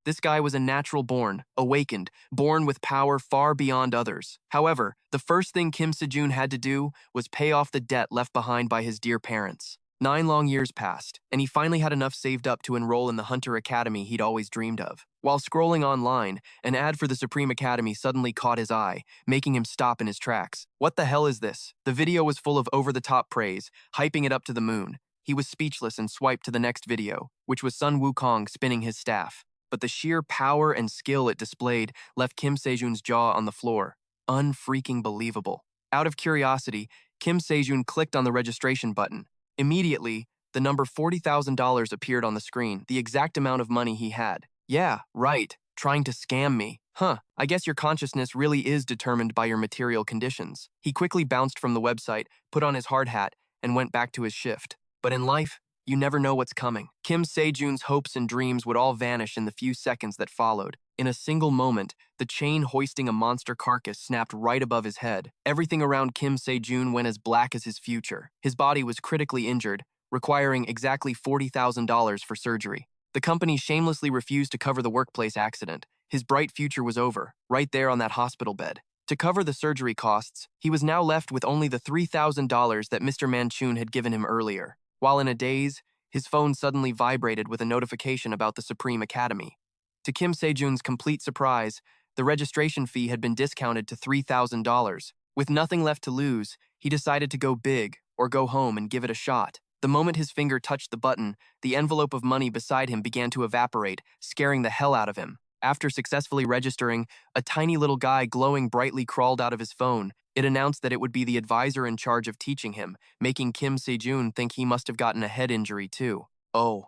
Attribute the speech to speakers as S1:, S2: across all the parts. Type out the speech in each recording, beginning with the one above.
S1: This guy was a natural born, awakened, born with power far beyond others. However, the first thing Kim Sejun had to do was pay off the debt left behind by his dear parents. 9 long years passed, and he finally had enough saved up to enroll in the Hunter Academy he'd always dreamed of. While scrolling online, an ad for the Supreme Academy suddenly caught his eye, making him stop in his tracks. What the hell is this? The video was full of over-the-top praise, hyping it up to the moon. He was speechless and swiped to the next video, which was Sun Wukong spinning his staff. But the sheer power and skill it displayed left Kim Sejun's jaw on the floor. Unfreaking believable. Out of curiosity, Kim Sejun clicked on the registration button. Immediately, the number $40,000 appeared on the screen, the exact amount of money he had. Yeah, right, trying to scam me. Huh, I guess your consciousness really is determined by your material conditions. He quickly bounced from the website, put on his hard hat, and went back to his shift. But in life, you never know what's coming. Kim Sejun's hopes and dreams would all vanish in the few seconds that followed. In a single moment, the chain hoisting a monster carcass snapped right above his head. Everything around Kim Sejun went as black as his future. His body was critically injured, requiring exactly $40,000 for surgery. The company shamelessly refused to cover the workplace accident. His bright future was over, right there on that hospital bed. To cover the surgery costs, he was now left with only the $3,000 that Mr. Manchun had given him earlier. While in a daze, his phone suddenly vibrated with a notification about the Supreme Academy. To Kim Sejun's complete surprise, the registration fee had been discounted to $3,000. With nothing left to lose, he decided to go big or go home and give it a shot. The moment his finger touched the button, the envelope of money beside him began to evaporate, scaring the hell out of him. After successfully registering, a tiny little guy glowing brightly crawled out of his phone. It announced that it would be the advisor in charge of teaching him, making Kim Sejun think he must have gotten a head injury too. Oh,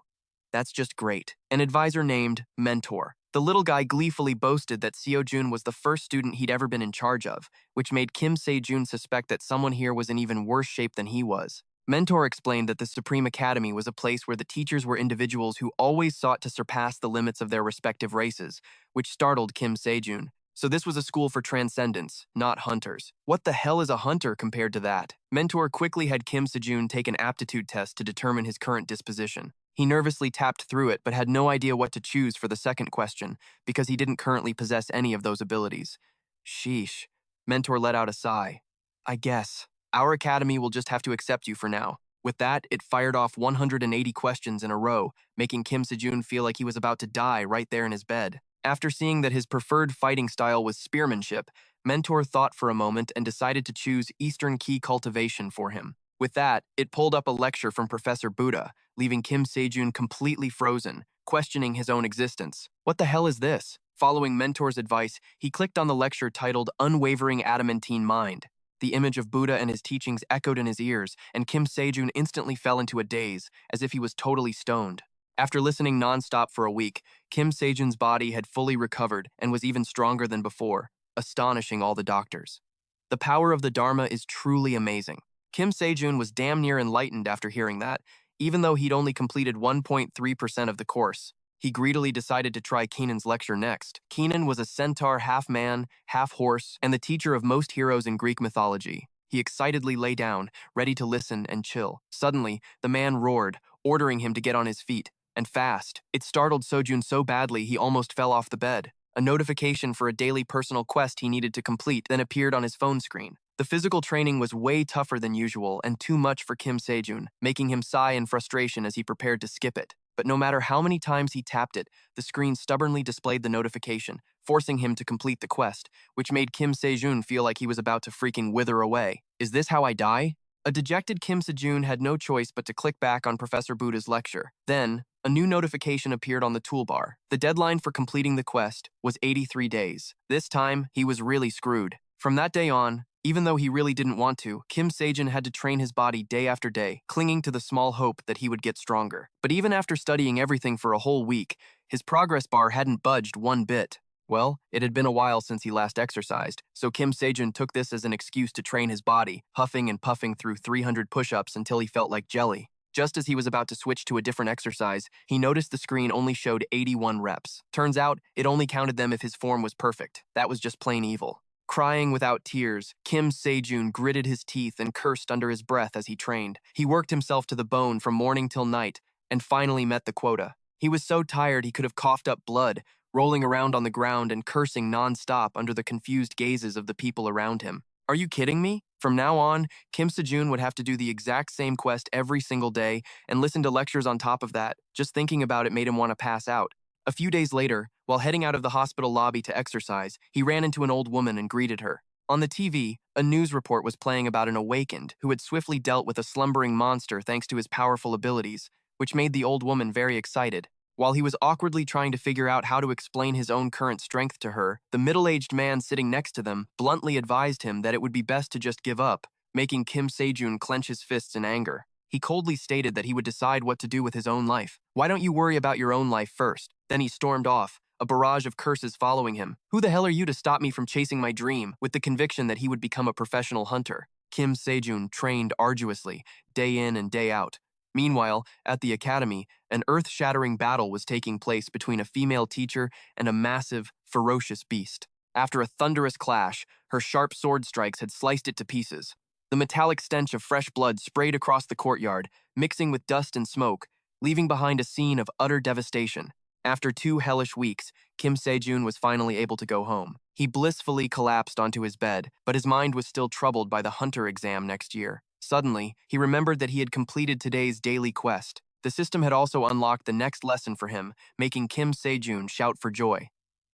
S1: that's just great. An advisor named Mentor. The little guy gleefully boasted that Seo-jun was the first student he'd ever been in charge of, which made Kim Sejun suspect that someone here was in even worse shape than he was. Mentor explained that the Supreme Academy was a place where the teachers were individuals who always sought to surpass the limits of their respective races, which startled Kim Sejun. So this was a school for transcendents, not hunters. What the hell is a hunter compared to that? Mentor quickly had Kim Sejun take an aptitude test to determine his current disposition. He nervously tapped through it but had no idea what to choose for the second question because he didn't currently possess any of those abilities. Sheesh. Mentor let out a sigh. I guess. Our academy will just have to accept you for now. With that, it fired off 180 questions in a row, making Kim Sejun feel like he was about to die right there in his bed. After seeing that his preferred fighting style was spearmanship, Mentor thought for a moment and decided to choose Eastern Ki Cultivation for him. With that, it pulled up a lecture from Professor Buddha, leaving Kim Sejun completely frozen, questioning his own existence. What the hell is this? Following Mentor's advice, he clicked on the lecture titled Unwavering Adamantine Mind. The image of Buddha and his teachings echoed in his ears, and Kim Sejun instantly fell into a daze, as if he was totally stoned. After listening nonstop for a week, Kim Sejun's body had fully recovered and was even stronger than before, astonishing all the doctors. The power of the Dharma is truly amazing. Kim Sejun was damn near enlightened after hearing that, even though he'd only completed 1.3% of the course. He greedily decided to try Keenan's lecture next. Keenan was a centaur half-man, half-horse, and the teacher of most heroes in Greek mythology. He excitedly lay down, ready to listen and chill. Suddenly, the man roared, ordering him to get on his feet, and fast. It startled Sejun so badly he almost fell off the bed. A notification for a daily personal quest he needed to complete then appeared on his phone screen. The physical training was way tougher than usual and too much for Kim Sejun, making him sigh in frustration as he prepared to skip it. But no matter how many times he tapped it, the screen stubbornly displayed the notification, forcing him to complete the quest, which made Kim Sejun feel like he was about to freaking wither away. Is this how I die? A dejected Kim Sejun had no choice but to click back on Professor Buddha's lecture. Then, a new notification appeared on the toolbar. The deadline for completing the quest was 83 days. This time, he was really screwed. From that day on, even though he really didn't want to, Kim Sejun had to train his body day after day, clinging to the small hope that he would get stronger. But even after studying everything for a whole week, his progress bar hadn't budged one bit. Well, it had been a while since he last exercised, so Kim Sejun took this as an excuse to train his body, huffing and puffing through 300 push-ups until he felt like jelly. Just as he was about to switch to a different exercise, he noticed the screen only showed 81 reps. Turns out, it only counted them if his form was perfect. That was just plain evil. Crying without tears, Kim Sejun gritted his teeth and cursed under his breath as he trained. He worked himself to the bone from morning till night and finally met the quota. He was so tired he could have coughed up blood, rolling around on the ground and cursing non-stop under the confused gazes of the people around him. Are you kidding me? From now on, Kim Sejun would have to do the exact same quest every single day and listen to lectures on top of that. Just thinking about it made him want to pass out. A few days later, while heading out of the hospital lobby to exercise, he ran into an old woman and greeted her. On the TV, a news report was playing about an awakened who had swiftly dealt with a slumbering monster thanks to his powerful abilities, which made the old woman very excited. While he was awkwardly trying to figure out how to explain his own current strength to her, the middle-aged man sitting next to them bluntly advised him that it would be best to just give up, making Kim Sejun clench his fists in anger. He coldly stated that he would decide what to do with his own life. Why don't you worry about your own life first? Then he stormed off, a barrage of curses following him. Who the hell are you to stop me from chasing my dream? With the conviction that he would become a professional hunter, Kim Sejun trained arduously, day in and day out. Meanwhile, at the academy, an earth-shattering battle was taking place between a female teacher and a massive, ferocious beast. After a thunderous clash, her sharp sword strikes had sliced it to pieces. The metallic stench of fresh blood sprayed across the courtyard, mixing with dust and smoke, leaving behind a scene of utter devastation. After 2 hellish weeks, Kim Sejun was finally able to go home. He blissfully collapsed onto his bed, but his mind was still troubled by the hunter exam next year. Suddenly, he remembered that he had completed today's daily quest. The system had also unlocked the next lesson for him, making Kim Sejun shout for joy.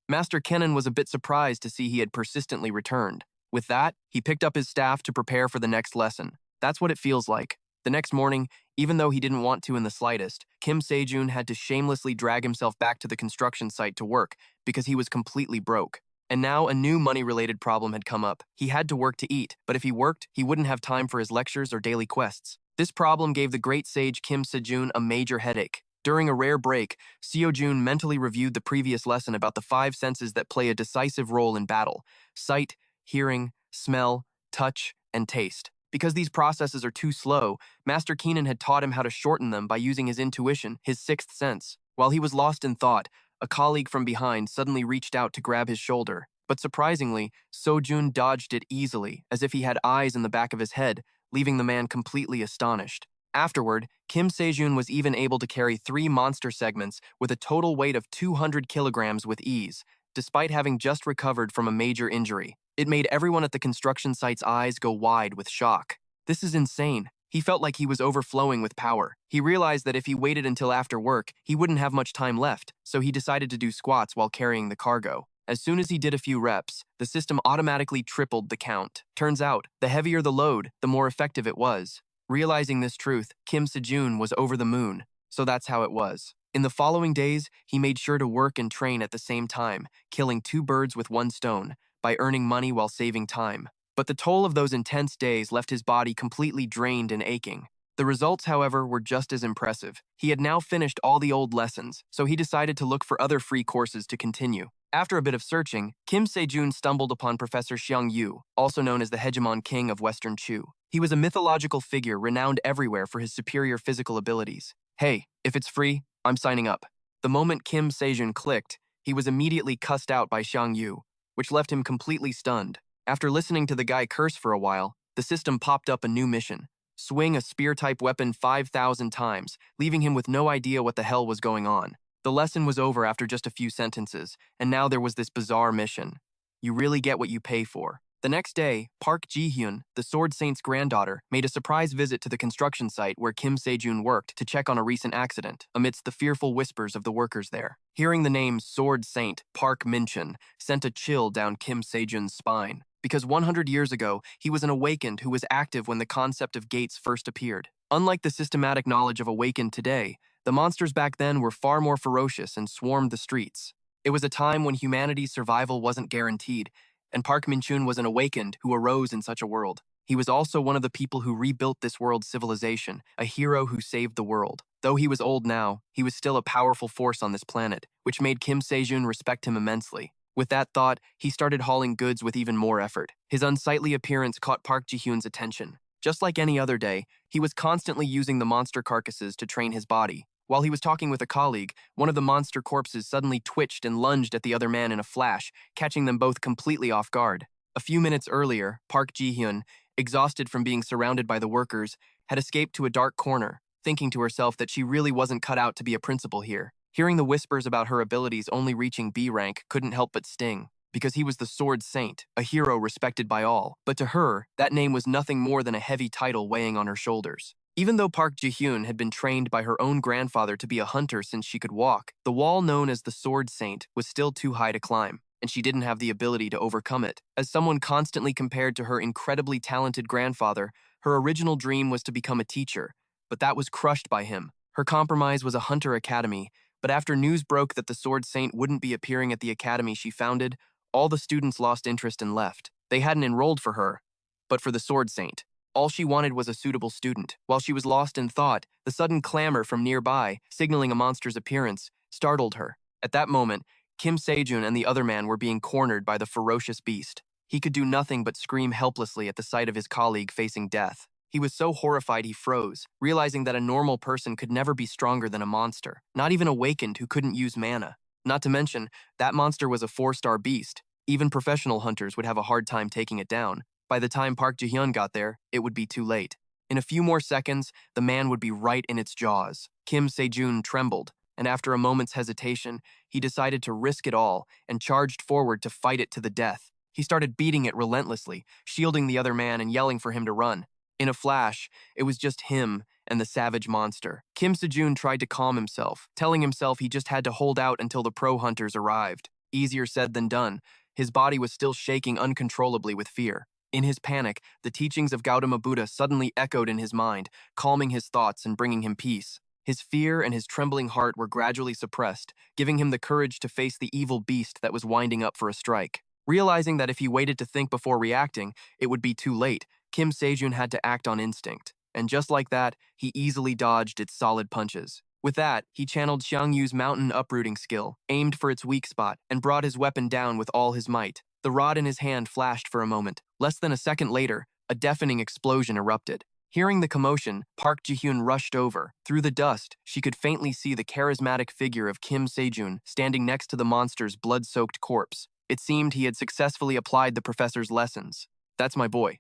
S1: Master Kenan was a bit surprised to see he had persistently returned. With that, he picked up his staff to prepare for the next lesson. That's what it feels like. The next morning, even though he didn't want to in the slightest, Kim Sejun had to shamelessly drag himself back to the construction site to work because he was completely broke. And now a new money-related problem had come up. He had to work to eat, but if he worked, he wouldn't have time for his lectures or daily quests. This problem gave the great sage Kim Sejun a major headache. During a rare break, Seo-jun mentally reviewed the previous lesson about the 5 senses that play a decisive role in battle: sight, hearing, smell, touch, and taste. Because these processes are too slow, Master Kenan had taught him how to shorten them by using his intuition, his 6th sense. While he was lost in thought, a colleague from behind suddenly reached out to grab his shoulder. But surprisingly, Seo-jun dodged it easily, as if he had eyes in the back of his head, leaving the man completely astonished. Afterward, Kim Sejun was even able to carry 3 monster segments with a total weight of 200 kilograms with ease, despite having just recovered from a major injury. It made everyone at the construction site's eyes go wide with shock. This is insane. He felt like he was overflowing with power. He realized that if he waited until after work, he wouldn't have much time left, so he decided to do squats while carrying the cargo. As soon as he did a few reps, the system automatically tripled the count. Turns out, the heavier the load, the more effective it was. Realizing this truth, Kim Sejun was over the moon, so that's how it was. In the following days, he made sure to work and train at the same time, killing 2 birds with 1 stone, by earning money while saving time. But the toll of those intense days left his body completely drained and aching. The results, however, were just as impressive. He had now finished all the old lessons, so he decided to look for other free courses to continue. After a bit of searching, Kim Sejun stumbled upon Professor Xiang Yu, also known as the hegemon king of Western Chu. He was a mythological figure renowned everywhere for his superior physical abilities. Hey, if it's free, I'm signing up. The moment Kim Sejun clicked, he was immediately cussed out by Xiang Yu, which left him completely stunned. After listening to the guy curse for a while, the system popped up a new mission: swing a spear-type weapon 5,000 times, leaving him with no idea what the hell was going on. The lesson was over after just a few sentences, and now there was this bizarre mission. You really get what you pay for. The next day, Park Ji Hun, the Sword Saint's granddaughter, made a surprise visit to the construction site where Kim Sejun worked to check on a recent accident, amidst the fearful whispers of the workers there. Hearing the name Sword Saint Park Min-chun sent a chill down Kim Sejun's spine, because 100 years ago, he was an awakened who was active when the concept of gates first appeared. Unlike the systematic knowledge of awakened today, the monsters back then were far more ferocious and swarmed the streets. It was a time when humanity's survival wasn't guaranteed, and Park Min-chun was an awakened who arose in such a world. He was also one of the people who rebuilt this world's civilization, a hero who saved the world. Though he was old now, he was still a powerful force on this planet, which made Kim Sejun respect him immensely. With that thought, he started hauling goods with even more effort. His unsightly appearance caught Park Ji Hun's attention. Just like any other day, he was constantly using the monster carcasses to train his body. While he was talking with a colleague, one of the monster corpses suddenly twitched and lunged at the other man in a flash, catching them both completely off guard. A few minutes earlier, Park Ji Hun, exhausted from being surrounded by the workers, had escaped to a dark corner, thinking to herself that she really wasn't cut out to be a principal here. Hearing the whispers about her abilities only reaching B rank couldn't help but sting, because he was the Sword Saint, a hero respected by all. But to her, that name was nothing more than a heavy title weighing on her shoulders. Even though Park Ji Hun had been trained by her own grandfather to be a hunter since she could walk, the wall known as the Sword Saint was still too high to climb, and she didn't have the ability to overcome it. As someone constantly compared to her incredibly talented grandfather, her original dream was to become a teacher, but that was crushed by him. Her compromise was a hunter academy, but after news broke that the Sword Saint wouldn't be appearing at the academy she founded, all the students lost interest and left. They hadn't enrolled for her, but for the Sword Saint. All she wanted was a suitable student. While she was lost in thought, the sudden clamor from nearby, signaling a monster's appearance, startled her. At that moment, Kim Sejun and the other man were being cornered by the ferocious beast. He could do nothing but scream helplessly at the sight of his colleague facing death. He was so horrified he froze, realizing that a normal person could never be stronger than a monster, not even awakened who couldn't use mana. Not to mention, that monster was a 4-star beast. Even professional hunters would have a hard time taking it down. By the time Park Ji Hun got there, it would be too late. In a few more seconds, the man would be right in its jaws. Kim Sejun trembled, and after a moment's hesitation, he decided to risk it all and charged forward to fight it to the death. He started beating it relentlessly, shielding the other man and yelling for him to run. In a flash, it was just him and the savage monster. Kim Sejun tried to calm himself, telling himself he just had to hold out until the pro hunters arrived. Easier said than done. His body was still shaking uncontrollably with fear. In his panic, the teachings of Gautama Buddha suddenly echoed in his mind, calming his thoughts and bringing him peace. His fear and his trembling heart were gradually suppressed, giving him the courage to face the evil beast that was winding up for a strike. Realizing that if he waited to think before reacting, it would be too late, Kim Sejun had to act on instinct. And just like that, he easily dodged its solid punches. With that, he channeled Xiang Yu's mountain uprooting skill, aimed for its weak spot, and brought his weapon down with all his might. The rod in his hand flashed for a moment. Less than a second later, a deafening explosion erupted. Hearing the commotion, Park Ji Hun rushed over. Through the dust, she could faintly see the charismatic figure of Kim Sejun standing next to the monster's blood-soaked corpse. It seemed he had successfully applied the professor's lessons. That's my boy.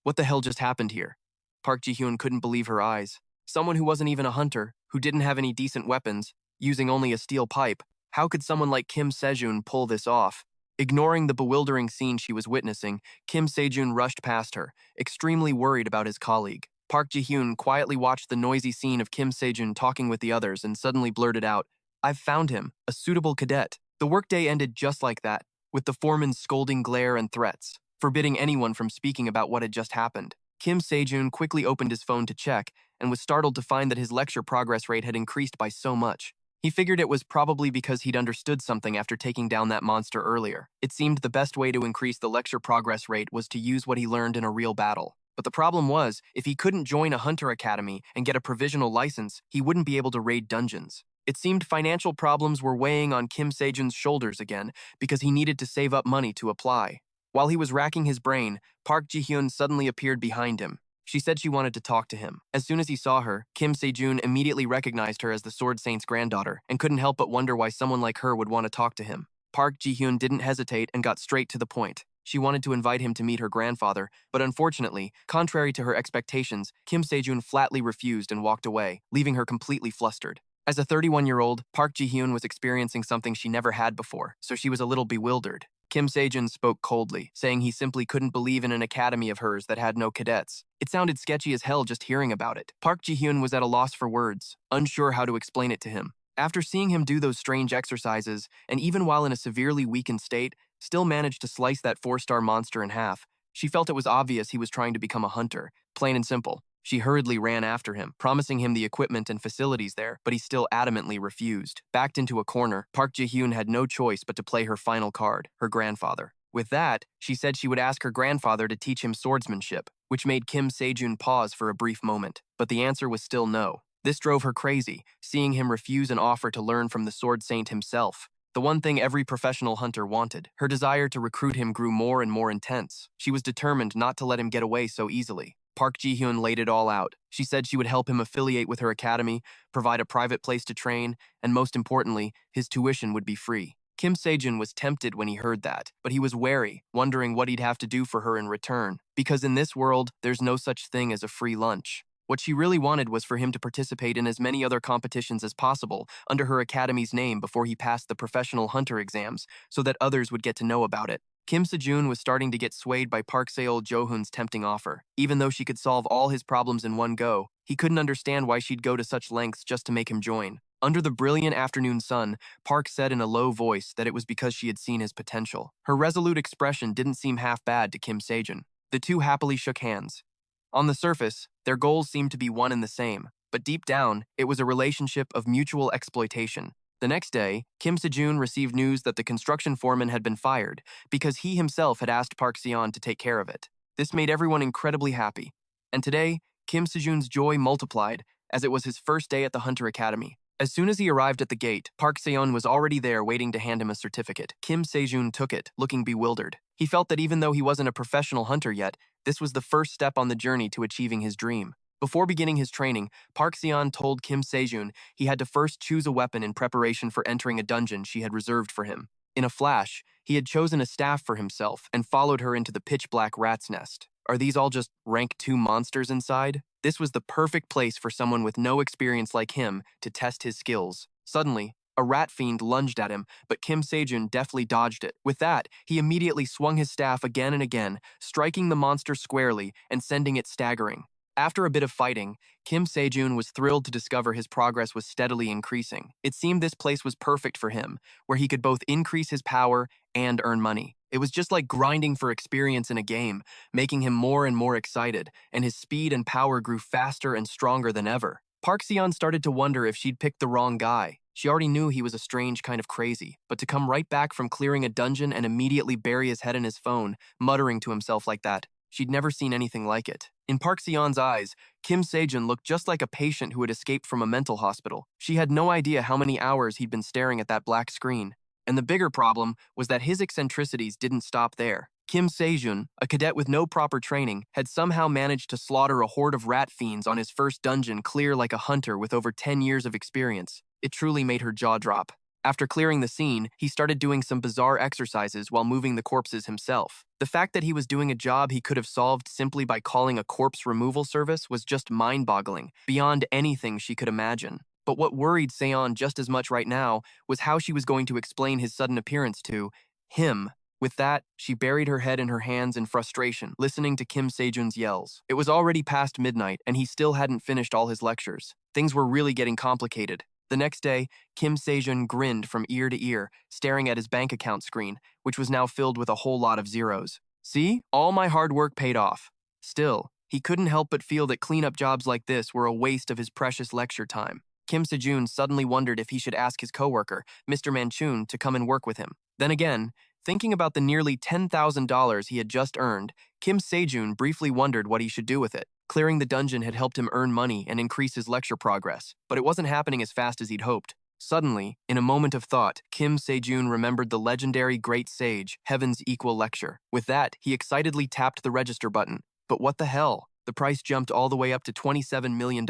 S1: What the hell just happened here? Park Ji Hun couldn't believe her eyes. Someone who wasn't even a hunter, who didn't have any decent weapons, using only a steel pipe. How could someone like Kim Sejun pull this off? Ignoring the bewildering scene she was witnessing, Kim Sejun rushed past her, extremely worried about his colleague. Park Ji Hun quietly watched the noisy scene of Kim Sejun talking with the others and suddenly blurted out, "I've found him, a suitable cadet." The workday ended just like that, with the foreman's scolding glare and threats, forbidding anyone from speaking about what had just happened. Kim Sejun quickly opened his phone to check and was startled to find that his lecture progress rate had increased by so much. He figured it was probably because he'd understood something after taking down that monster earlier. It seemed the best way to increase the lecture progress rate was to use what he learned in a real battle. But the problem was, if he couldn't join a hunter academy and get a provisional license, he wouldn't be able to raid dungeons. It seemed financial problems were weighing on Kim Sejun's shoulders again because he needed to save up money to apply. While he was racking his brain, Park Ji Hun suddenly appeared behind him. She said she wanted to talk to him. As soon as he saw her, Kim Sejun immediately recognized her as the Sword Saint's granddaughter and couldn't help but wonder why someone like her would want to talk to him. Park Ji Hun didn't hesitate and got straight to the point. She wanted to invite him to meet her grandfather, but unfortunately, contrary to her expectations, Kim Sejun flatly refused and walked away, leaving her completely flustered. As a 31-year-old, Park Ji Hun was experiencing something she never had before, so she was a little bewildered. Kim Sejun spoke coldly, saying he simply couldn't believe in an academy of hers that had no cadets. It sounded sketchy as hell just hearing about it. Park Ji Hun was at a loss for words, unsure how to explain it to him. After seeing him do those strange exercises, and even while in a severely weakened state, still managed to slice that 4-star monster in half, she felt it was obvious he was trying to become a hunter, plain and simple. She hurriedly ran after him, promising him the equipment and facilities there, but he still adamantly refused. Backed into a corner, Park Ji Hun had no choice but to play her final card, her grandfather. With that, she said she would ask her grandfather to teach him swordsmanship, which made Kim Sejun pause for a brief moment, but the answer was still no. This drove her crazy, seeing him refuse an offer to learn from the Sword Saint himself. The one thing every professional hunter wanted. Her desire to recruit him grew more and more intense. She was determined not to let him get away so easily. Park Ji Hun laid it all out. She said she would help him affiliate with her academy, provide a private place to train, and most importantly, his tuition would be free. Kim Sejun was tempted when he heard that, but he was wary, wondering what he'd have to do for her in return, because in this world, there's no such thing as a free lunch. What she really wanted was for him to participate in as many other competitions as possible under her academy's name before he passed the professional hunter exams so that others would get to know about it. Kim Sejun was starting to get swayed by Park Ji Hun's tempting offer. Even though she could solve all his problems in one go, he couldn't understand why she'd go to such lengths just to make him join. Under the brilliant afternoon sun, Park said in a low voice that it was because she had seen his potential. Her resolute expression didn't seem half bad to Kim Sejun. The two happily shook hands. On the surface, their goals seemed to be one and the same, but deep down, it was a relationship of mutual exploitation. The next day, Kim Sejun received news that the construction foreman had been fired because he himself had asked Park Ji Hun to take care of it. This made everyone incredibly happy. And today, Kim Sejun's joy multiplied as it was his first day at the Hunter Academy. As soon as he arrived at the gate, Park Ji Hun was already there waiting to hand him a certificate. Kim Sejun took it, looking bewildered. He felt that even though he wasn't a professional hunter yet, this was the first step on the journey to achieving his dream. Before beginning his training, Park Ji Hun told Kim Sejun he had to first choose a weapon in preparation for entering a dungeon she had reserved for him. In a flash, he had chosen a staff for himself and followed her into the pitch-black rat's nest. Are these all just rank 2 monsters inside? This was the perfect place for someone with no experience like him to test his skills. Suddenly, a rat fiend lunged at him, but Kim Sejun deftly dodged it. With that, he immediately swung his staff again and again, striking the monster squarely and sending it staggering. After a bit of fighting, Kim Sejun was thrilled to discover his progress was steadily increasing. It seemed this place was perfect for him, where he could both increase his power and earn money. It was just like grinding for experience in a game, making him more and more excited, and his speed and power grew faster and stronger than ever. Park Ji Hun started to wonder if she'd picked the wrong guy. She already knew he was a strange kind of crazy, but to come right back from clearing a dungeon and immediately bury his head in his phone, muttering to himself like that, she'd never seen anything like it. In Park Ji Hun's eyes, Kim Sejun looked just like a patient who had escaped from a mental hospital. She had no idea how many hours he'd been staring at that black screen. And the bigger problem was that his eccentricities didn't stop there. Kim Sejun, a cadet with no proper training, had somehow managed to slaughter a horde of rat fiends on his first dungeon clear like a hunter with over 10 years of experience. It truly made her jaw drop. After clearing the scene, he started doing some bizarre exercises while moving the corpses himself. The fact that he was doing a job he could have solved simply by calling a corpse removal service was just mind-boggling, beyond anything she could imagine. But what worried Seon just as much right now was how she was going to explain his sudden appearance to him. With that, she buried her head in her hands in frustration, listening to Kim Sejun's yells. It was already past midnight, and he still hadn't finished all his lectures. Things were really getting complicated. The next day, Kim Sejun grinned from ear to ear, staring at his bank account screen, which was now filled with a whole lot of zeros. See? All my hard work paid off. Still, he couldn't help but feel that cleanup jobs like this were a waste of his precious lecture time. Kim Sejun suddenly wondered if he should ask his coworker, Mr. Manchun, to come and work with him. Then again, thinking about the nearly $10,000 he had just earned, Kim Sejun briefly wondered what he should do with it. Clearing the dungeon had helped him earn money and increase his lecture progress, but it wasn't happening as fast as he'd hoped. Suddenly, in a moment of thought, Kim Sejun remembered the legendary Great Sage, Heaven's Equal Lecture. With that, he excitedly tapped the register button. But what the hell? The price jumped all the way up to $27 million,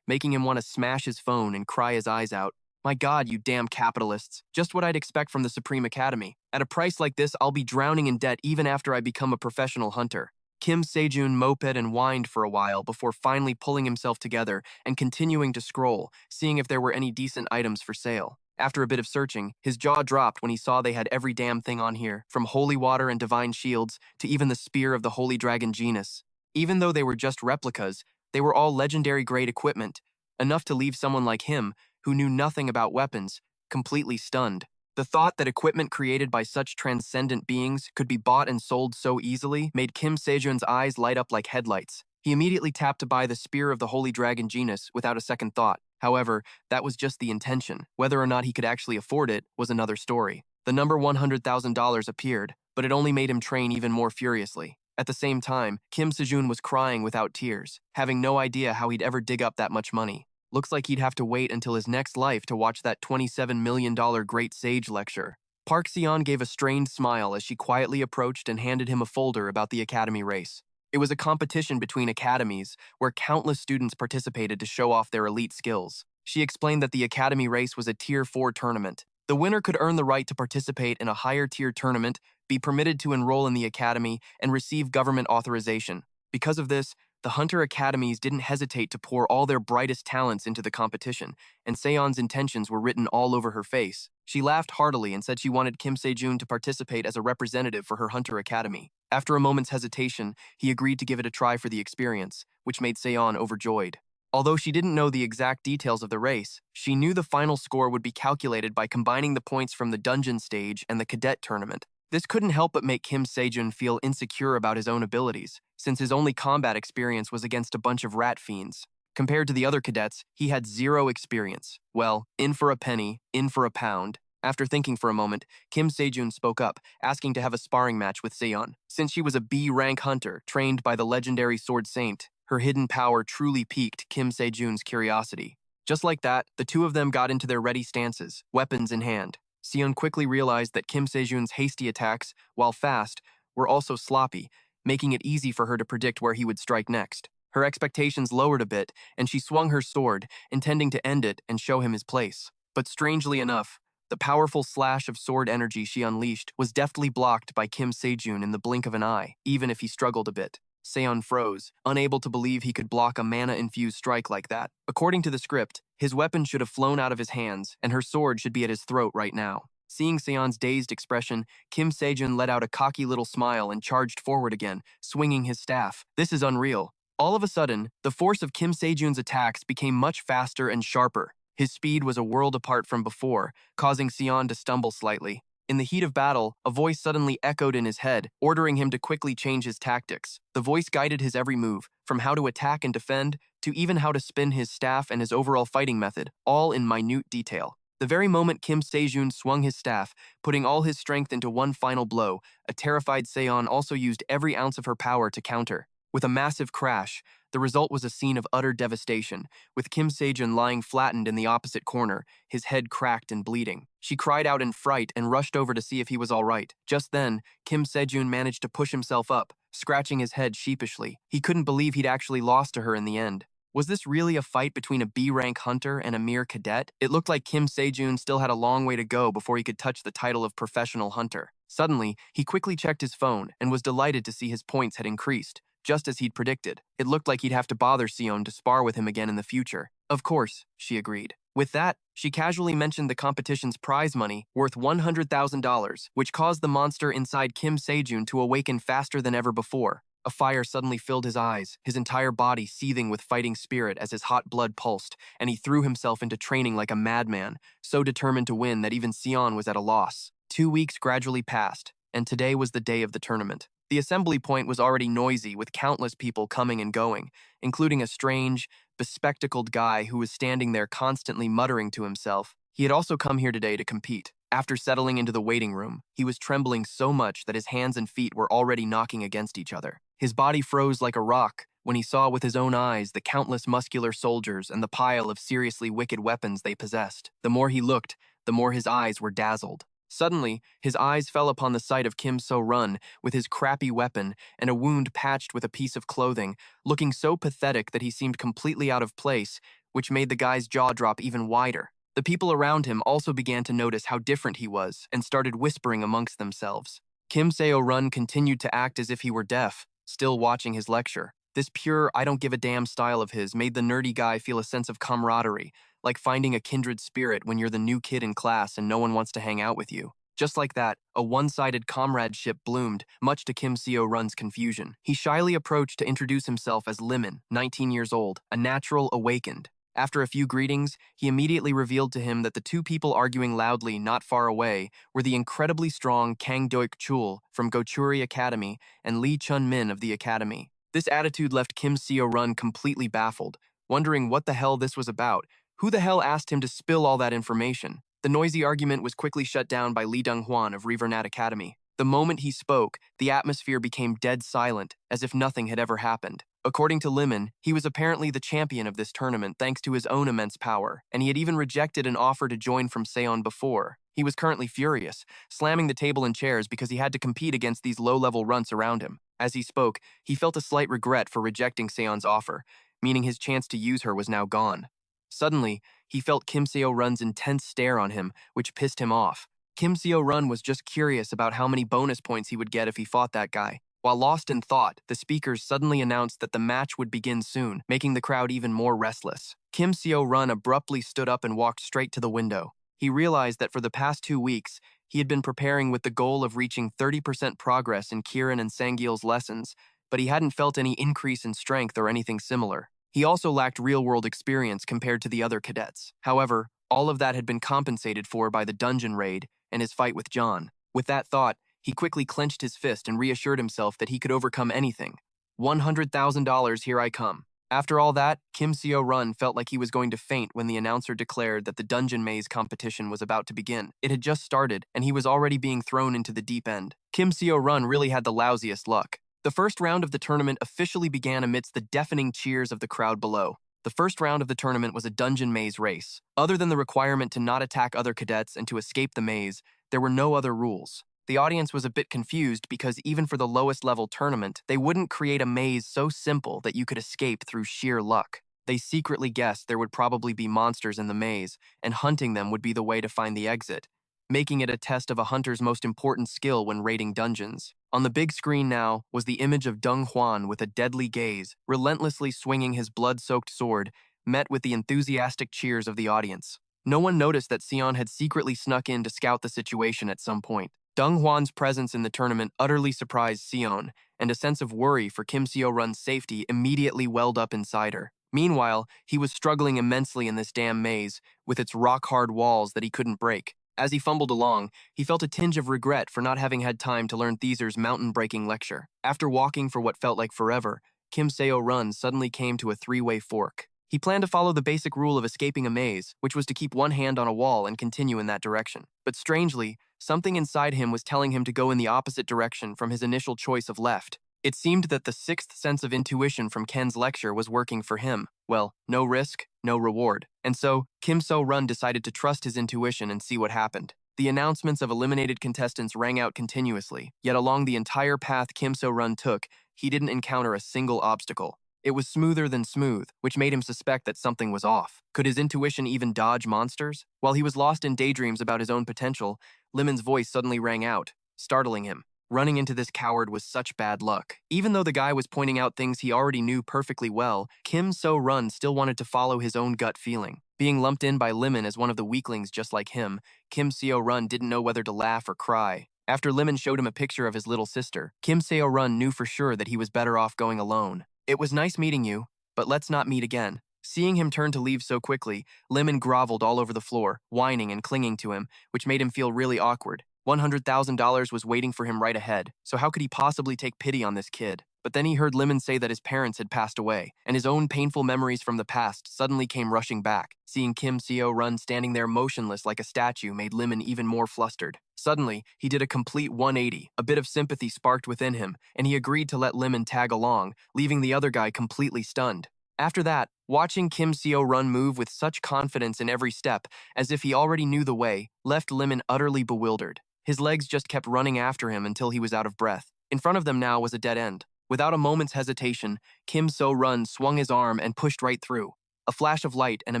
S1: making him want to smash his phone and cry his eyes out. My God, you damn capitalists. Just what I'd expect from the Supreme Academy. At a price like this, I'll be drowning in debt even after I become a professional hunter. Kim Sejun moped and whined for a while before finally pulling himself together and continuing to scroll, seeing if there were any decent items for sale. After a bit of searching, his jaw dropped when he saw they had every damn thing on here, from holy water and divine shields to even the spear of the holy dragon genus. Even though they were just replicas, they were all legendary-grade equipment, enough to leave someone like him, who knew nothing about weapons, completely stunned. The thought that equipment created by such transcendent beings could be bought and sold so easily made Kim Sejun's eyes light up like headlights. He immediately tapped to buy the spear of the holy dragon genus without a second thought. However, that was just the intention. Whether or not he could actually afford it was another story. The number $100,000 appeared, but it only made him train even more furiously. At the same time, Kim Sejun was crying without tears, having no idea how he'd ever dig up that much money. Looks like he'd have to wait until his next life to watch that $27 million Great Sage lecture. Park Ji Hun gave a strained smile as she quietly approached and handed him a folder about the academy race. It was a competition between academies where countless students participated to show off their elite skills. She explained that the academy race was a Tier 4 tournament. The winner could earn the right to participate in a higher tier tournament, be permitted to enroll in the academy, and receive government authorization. Because of this, The Hunter Academies didn't hesitate to pour all their brightest talents into the competition, and Seon's intentions were written all over her face. She laughed heartily and said she wanted Kim Sejun to participate as a representative for her Hunter Academy. After a moment's hesitation, he agreed to give it a try for the experience, which made Seon overjoyed. Although she didn't know the exact details of the race, she knew the final score would be calculated by combining the points from the dungeon stage and the cadet tournament. This couldn't help but make Kim Sejun feel insecure about his own abilities, since his only combat experience was against a bunch of rat fiends. Compared to the other cadets, he had zero experience. Well, in for a penny, in for a pound. After thinking for a moment, Kim Sejun spoke up, asking to have a sparring match with Seon. Since she was a B-rank hunter, trained by the legendary Sword Saint, her hidden power truly piqued Kim Sejun's curiosity. Just like that, the two of them got into their ready stances, weapons in hand. Seon quickly realized that Kim Sejun's hasty attacks, while fast, were also sloppy, making it easy for her to predict where he would strike next. Her expectations lowered a bit, and she swung her sword, intending to end it and show him his place. But strangely enough, the powerful slash of sword energy she unleashed was deftly blocked by Kim Sejun in the blink of an eye, even if he struggled a bit. Seon froze, unable to believe he could block a mana-infused strike like that. According to the script, his weapon should have flown out of his hands, and her sword should be at his throat right now. Seeing Seon's dazed expression, Kim Sejun let out a cocky little smile and charged forward again, swinging his staff. This is unreal. All of a sudden, the force of Kim Sejun's attacks became much faster and sharper. His speed was a world apart from before, causing Seon to stumble slightly. In the heat of battle, a voice suddenly echoed in his head, ordering him to quickly change his tactics. The voice guided his every move, from how to attack and defend, to even how to spin his staff and his overall fighting method, all in minute detail. The very moment Kim Sejun swung his staff, putting all his strength into one final blow, a terrified Seon also used every ounce of her power to counter. With a massive crash, the result was a scene of utter devastation, with Kim Sejun lying flattened in the opposite corner, his head cracked and bleeding. She cried out in fright and rushed over to see if he was all right. Just then, Kim Sejun managed to push himself up, scratching his head sheepishly. He couldn't believe he'd actually lost to her in the end. Was this really a fight between a B-rank hunter and a mere cadet? It looked like Kim Sejun still had a long way to go before he could touch the title of professional hunter. Suddenly, he quickly checked his phone and was delighted to see his points had increased. Just as he'd predicted, it looked like he'd have to bother Seon to spar with him again in the future. Of course, she agreed. With that, she casually mentioned the competition's prize money, worth $100,000, which caused the monster inside Kim Sejun to awaken faster than ever before. A fire suddenly filled his eyes, his entire body seething with fighting spirit as his hot blood pulsed, and he threw himself into training like a madman, so determined to win that even Seon was at a loss. 2 weeks gradually passed, and today was the day of the tournament. The assembly point was already noisy, with countless people coming and going, including a strange, bespectacled guy who was standing there constantly muttering to himself. He had also come here today to compete. After settling into the waiting room, he was trembling so much that his hands and feet were already knocking against each other. His body froze like a rock when he saw with his own eyes the countless muscular soldiers and the pile of seriously wicked weapons they possessed. The more he looked, the more his eyes were dazzled. Suddenly, his eyes fell upon the sight of Kim So-run with his crappy weapon and a wound patched with a piece of clothing, looking so pathetic that he seemed completely out of place, which made the guy's jaw drop even wider. The people around him also began to notice how different he was and started whispering amongst themselves. Kim So-run continued to act as if he were deaf, still watching his lecture. This pure, I don't give a damn style of his made the nerdy guy feel a sense of camaraderie, like finding a kindred spirit when you're the new kid in class and no one wants to hang out with you. Just like that, a one-sided comradeship bloomed, much to Kim So-run's confusion. He shyly approached to introduce himself as Lemon, 19 years old, a natural awakened. After a few greetings, he immediately revealed to him that the two people arguing loudly not far away were the incredibly strong Kang Deok-chul from Gochuri Academy and Lee Chun-min of the Academy. This attitude left Kim So-run completely baffled, wondering what the hell this was about. Who the hell asked him to spill all that information? The noisy argument was quickly shut down by Lee Dong-hwan of Recruitment Academy. The moment he spoke, the atmosphere became dead silent, as if nothing had ever happened. According to Lemon, he was apparently the champion of this tournament thanks to his own immense power, and he had even rejected an offer to join from Seon before. He was currently furious, slamming the table and chairs because he had to compete against these low-level runts around him. As he spoke, he felt a slight regret for rejecting Seon's offer, meaning his chance to use her was now gone. Suddenly, he felt Kim So-run's intense stare on him, which pissed him off. Kim So-run was just curious about how many bonus points he would get if he fought that guy. While lost in thought, the speakers suddenly announced that the match would begin soon, making the crowd even more restless. Kim Seo-run abruptly stood up and walked straight to the window. He realized that for the past 2 weeks, he had been preparing with the goal of reaching 30% progress in Chiron and Sangil's lessons, but he hadn't felt any increase in strength or anything similar. He also lacked real-world experience compared to the other cadets. However, all of that had been compensated for by the dungeon raid and his fight with John. With that thought, he quickly clenched his fist and reassured himself that he could overcome anything. $100,000, here I come. After all that, Kim Seo-run felt like he was going to faint when the announcer declared that the dungeon maze competition was about to begin. It had just started, and he was already being thrown into the deep end. Kim Seo-run really had the lousiest luck. The first round of the tournament officially began amidst the deafening cheers of the crowd below. The first round of the tournament was a dungeon maze race. Other than the requirement to not attack other cadets and to escape the maze, there were no other rules. The audience was a bit confused because even for the lowest level tournament, they wouldn't create a maze so simple that you could escape through sheer luck. They secretly guessed there would probably be monsters in the maze, and hunting them would be the way to find the exit, making it a test of a hunter's most important skill when raiding dungeons. On the big screen now was the image of Deng Huan with a deadly gaze, relentlessly swinging his blood-soaked sword, met with the enthusiastic cheers of the audience. No one noticed that Sion had secretly snuck in to scout the situation at some point. Deng Huan's presence in the tournament utterly surprised Sion, and a sense of worry for Kim Seo-run's safety immediately welled up inside her. Meanwhile, he was struggling immensely in this damn maze, with its rock-hard walls that he couldn't break. As he fumbled along, he felt a tinge of regret for not having had time to learn Thieser's mountain-breaking lecture. After walking for what felt like forever, Kim Seo-run suddenly came to a three-way fork. He planned to follow the basic rule of escaping a maze, which was to keep one hand on a wall and continue in that direction. But strangely, something inside him was telling him to go in the opposite direction from his initial choice of left. It seemed that the sixth sense of intuition from Ken's lecture was working for him. Well, no risk, no reward. And so, Kim Seo-run decided to trust his intuition and see what happened. The announcements of eliminated contestants rang out continuously, yet along the entire path Kim Seo-run took, he didn't encounter a single obstacle. It was smoother than smooth, which made him suspect that something was off. Could his intuition even dodge monsters? While he was lost in daydreams about his own potential, Lemon's voice suddenly rang out, startling him. Running into this coward was such bad luck. Even though the guy was pointing out things he already knew perfectly well, Kim Seo-run still wanted to follow his own gut feeling. Being lumped in by Lemon as one of the weaklings just like him, Kim Seo-run didn't know whether to laugh or cry. After Lemon showed him a picture of his little sister, Kim Seo-run knew for sure that he was better off going alone. It was nice meeting you, but let's not meet again. Seeing him turn to leave so quickly, Lemon groveled all over the floor, whining and clinging to him, which made him feel really awkward. $100,000 was waiting for him right ahead, so how could he possibly take pity on this kid? But then he heard Lemon say that his parents had passed away, and his own painful memories from the past suddenly came rushing back. Seeing Kim Seo-run standing there motionless like a statue made Lemon even more flustered. Suddenly, he did a complete 180. A bit of sympathy sparked within him, and he agreed to let Lemon tag along, leaving the other guy completely stunned. After that, watching Kim Seo-run move with such confidence in every step, as if he already knew the way, left Lemon utterly bewildered. His legs just kept running after him until he was out of breath. In front of them now was a dead end. Without a moment's hesitation, Kim Seo-run swung his arm and pushed right through. A flash of light and a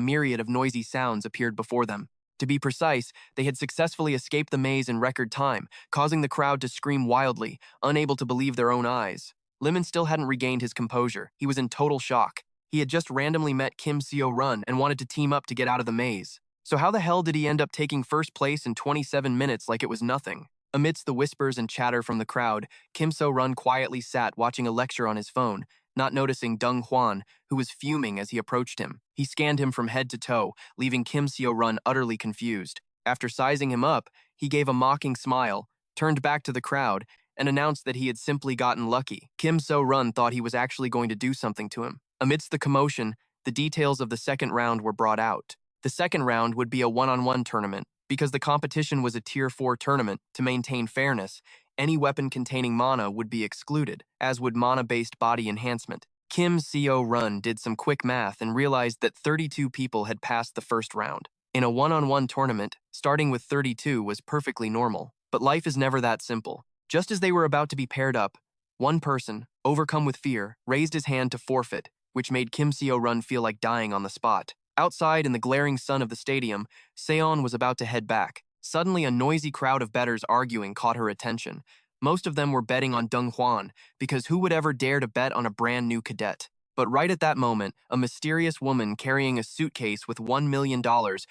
S1: myriad of noisy sounds appeared before them. To be precise, they had successfully escaped the maze in record time, causing the crowd to scream wildly, unable to believe their own eyes. Lemon still hadn't regained his composure. He was in total shock. He had just randomly met Kim Seo-run and wanted to team up to get out of the maze. So how the hell did he end up taking first place in 27 minutes like it was nothing? Amidst the whispers and chatter from the crowd, Kim Seo-run quietly sat watching a lecture on his phone, not noticing Deng Huan, who was fuming as he approached him. He scanned him from head to toe, leaving Kim Seo-run utterly confused. After sizing him up, he gave a mocking smile, turned back to the crowd, and announced that he had simply gotten lucky. Kim Seo-run thought he was actually going to do something to him. Amidst the commotion, the details of the second round were brought out. The second round would be a one-on-one tournament. Because the competition was a Tier 4 tournament, to maintain fairness, any weapon containing mana would be excluded, as would mana-based body enhancement. Kim Seo-run did some quick math and realized that 32 people had passed the first round. In a one-on-one tournament, starting with 32 was perfectly normal. But life is never that simple. Just as they were about to be paired up, one person, overcome with fear, raised his hand to forfeit, which made Kim Seo-run feel like dying on the spot. Outside in the glaring sun of the stadium, Seon was about to head back. Suddenly, a noisy crowd of bettors arguing caught her attention. Most of them were betting on Deng Huan, because who would ever dare to bet on a brand new cadet? But right at that moment, a mysterious woman carrying a suitcase with $1 million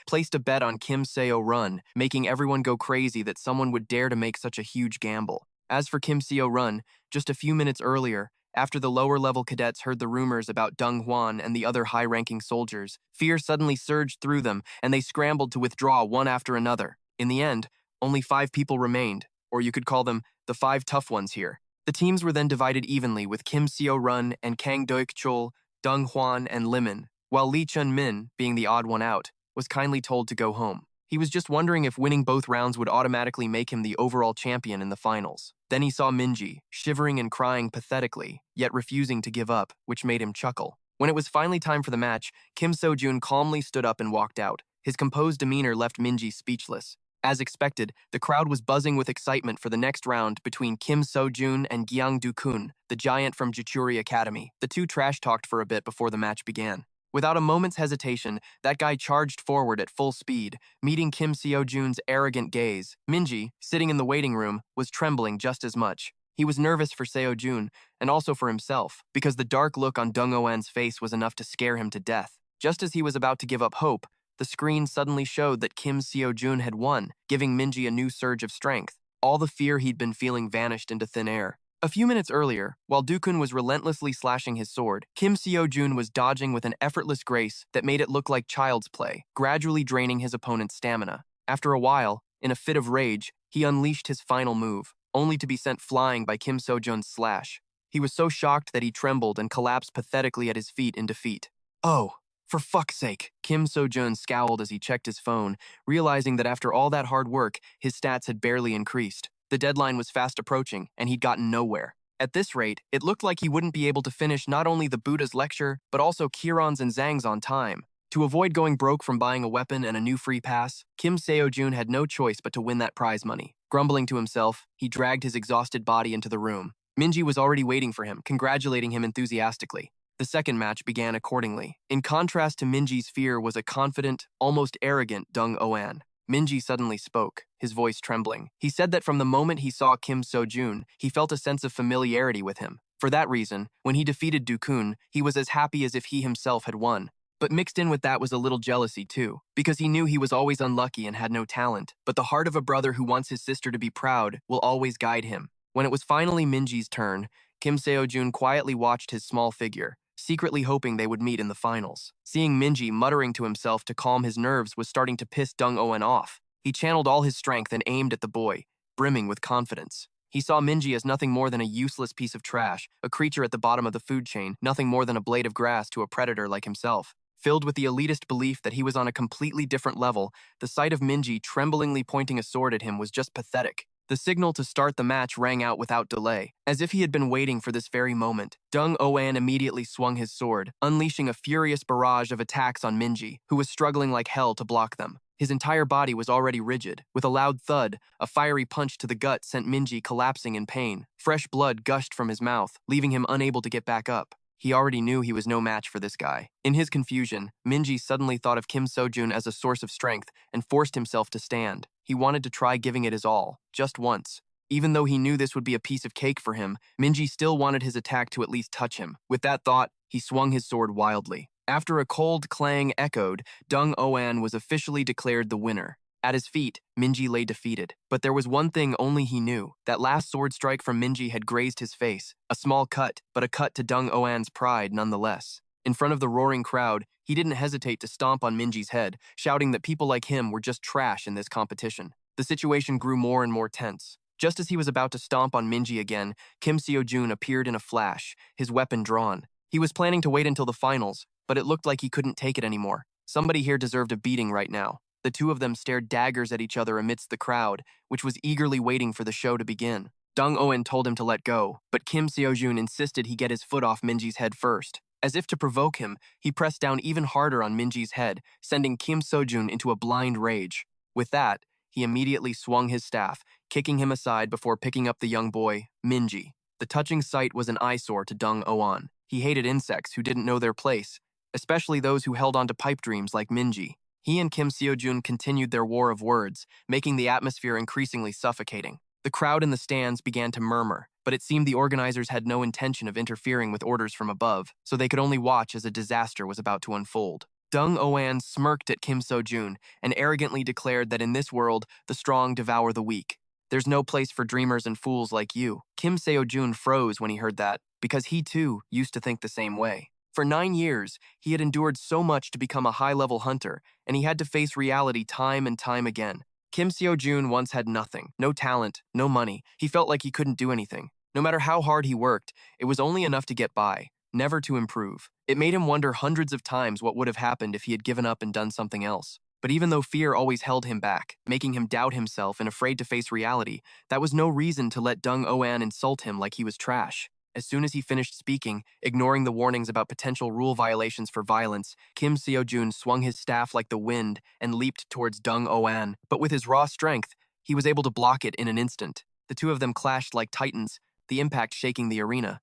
S1: placed a bet on Kim Sejun, making everyone go crazy that someone would dare to make such a huge gamble. As for Kim Sejun, just a few minutes earlier, after the lower-level cadets heard the rumors about Deng Huan and the other high-ranking soldiers, fear suddenly surged through them, and they scrambled to withdraw one after another. In the end, only 5 people remained, or you could call them the 5 tough ones here. The teams were then divided evenly, with Kim Seo-run and Kang Deok-chul, Deng Huan, and Limon, while Lee Chun-min, being the odd one out, was kindly told to go home. He was just wondering if winning both rounds would automatically make him the overall champion in the finals. Then he saw Minji, shivering and crying pathetically, yet refusing to give up, which made him chuckle. When it was finally time for the match, Kim Sejun calmly stood up and walked out. His composed demeanor left Minji speechless. As expected, the crowd was buzzing with excitement for the next round between Kim Sejun and Gyang Du-kun, the giant from Jichuri Academy. The two trash-talked for a bit before the match began. Without a moment's hesitation, that guy charged forward at full speed, meeting Kim Seo-jun's arrogant gaze. Minji, sitting in the waiting room, was trembling just as much. He was nervous for Seo-jun, and also for himself, because the dark look on Deng Oan's face was enough to scare him to death. Just as he was about to give up hope, the screen suddenly showed that Kim Seo-jun had won, giving Minji a new surge of strength. All the fear he'd been feeling vanished into thin air. A few minutes earlier, while Du-kun was relentlessly slashing his sword, Kim Seo-jun was dodging with an effortless grace that made it look like child's play, gradually draining his opponent's stamina. After a while, in a fit of rage, he unleashed his final move, only to be sent flying by Kim Seo-jun's slash. He was so shocked that he trembled and collapsed pathetically at his feet in defeat. "Oh, for fuck's sake," Kim Seo-jun scowled as he checked his phone, realizing that after all that hard work, his stats had barely increased. The deadline was fast approaching, and he'd gotten nowhere. At this rate, it looked like he wouldn't be able to finish not only the Buddha's lecture, but also Chiron's and Zhang's on time. To avoid going broke from buying a weapon and a new free pass, Kim Seo-jun had no choice but to win that prize money. Grumbling to himself, he dragged his exhausted body into the room. Minji was already waiting for him, congratulating him enthusiastically. The second match began accordingly. In contrast to Minji's fear was a confident, almost arrogant Deng Oan. Minji suddenly spoke, his voice trembling. He said that from the moment he saw Kim Seo-jun, he felt a sense of familiarity with him. For that reason, when he defeated Du-kun, he was as happy as if he himself had won. But mixed in with that was a little jealousy too, because he knew he was always unlucky and had no talent. But the heart of a brother who wants his sister to be proud will always guide him. When it was finally Minji's turn, Kim Seo-jun quietly watched his small figure, secretly hoping they would meet in the finals. Seeing Minji muttering to himself to calm his nerves was starting to piss Deng Oan off. He channeled all his strength and aimed at the boy, brimming with confidence. He saw Minji as nothing more than a useless piece of trash, a creature at the bottom of the food chain, nothing more than a blade of grass to a predator like himself. Filled with the elitist belief that he was on a completely different level, the sight of Minji tremblingly pointing a sword at him was just pathetic. The signal to start the match rang out without delay. As if he had been waiting for this very moment, Deng Oan immediately swung his sword, unleashing a furious barrage of attacks on Minji, who was struggling like hell to block them. His entire body was already rigid. With a loud thud, a fiery punch to the gut sent Minji collapsing in pain. Fresh blood gushed from his mouth, leaving him unable to get back up. He already knew he was no match for this guy. In his confusion, Minji suddenly thought of Kim Seo-jun as a source of strength and forced himself to stand. He wanted to try giving it his all, just once. Even though he knew this would be a piece of cake for him, Minji still wanted his attack to at least touch him. With that thought, he swung his sword wildly. After a cold clang echoed, Deng Oan was officially declared the winner. At his feet, Minji lay defeated. But there was one thing only he knew. That last sword strike from Minji had grazed his face. A small cut, but a cut to Deng Oan's pride nonetheless. In front of the roaring crowd, he didn't hesitate to stomp on Minji's head, shouting that people like him were just trash in this competition. The situation grew more and more tense. Just as he was about to stomp on Minji again, Kim Seo-jun appeared in a flash, his weapon drawn. He was planning to wait until the finals, but it looked like he couldn't take it anymore. Somebody here deserved a beating right now. The two of them stared daggers at each other amidst the crowd, which was eagerly waiting for the show to begin. Deng Oan told him to let go, but Kim Seo-jun insisted he get his foot off Minji's head first. As if to provoke him, he pressed down even harder on Minji's head, sending Kim Seo-jun into a blind rage. With that, he immediately swung his staff, kicking him aside before picking up the young boy, Minji. The touching sight was an eyesore to Deng Oan. He hated insects who didn't know their place, especially those who held on to pipe dreams like Minji. He and Kim Seo-jun continued their war of words, making the atmosphere increasingly suffocating. The crowd in the stands began to murmur, but it seemed the organizers had no intention of interfering with orders from above, so they could only watch as a disaster was about to unfold. Dung Oan smirked at Kim Sejun and arrogantly declared that in this world, the strong devour the weak. There's no place for dreamers and fools like you. Kim Sejun froze when he heard that, because he too used to think the same way. For 9 years, he had endured so much to become a high-level hunter, and he had to face reality time and time again. Kim Seo-jun once had nothing, no talent, no money. He felt like he couldn't do anything. No matter how hard he worked, it was only enough to get by, never to improve. It made him wonder hundreds of times what would have happened if he had given up and done something else. But even though fear always held him back, making him doubt himself and afraid to face reality, that was no reason to let Dung Oan insult him like he was trash. As soon as he finished speaking, ignoring the warnings about potential rule violations for violence, Kim Seo-jun swung his staff like the wind and leaped towards Dung Oan. But with his raw strength, he was able to block it in an instant. The two of them clashed like titans, the impact shaking the arena.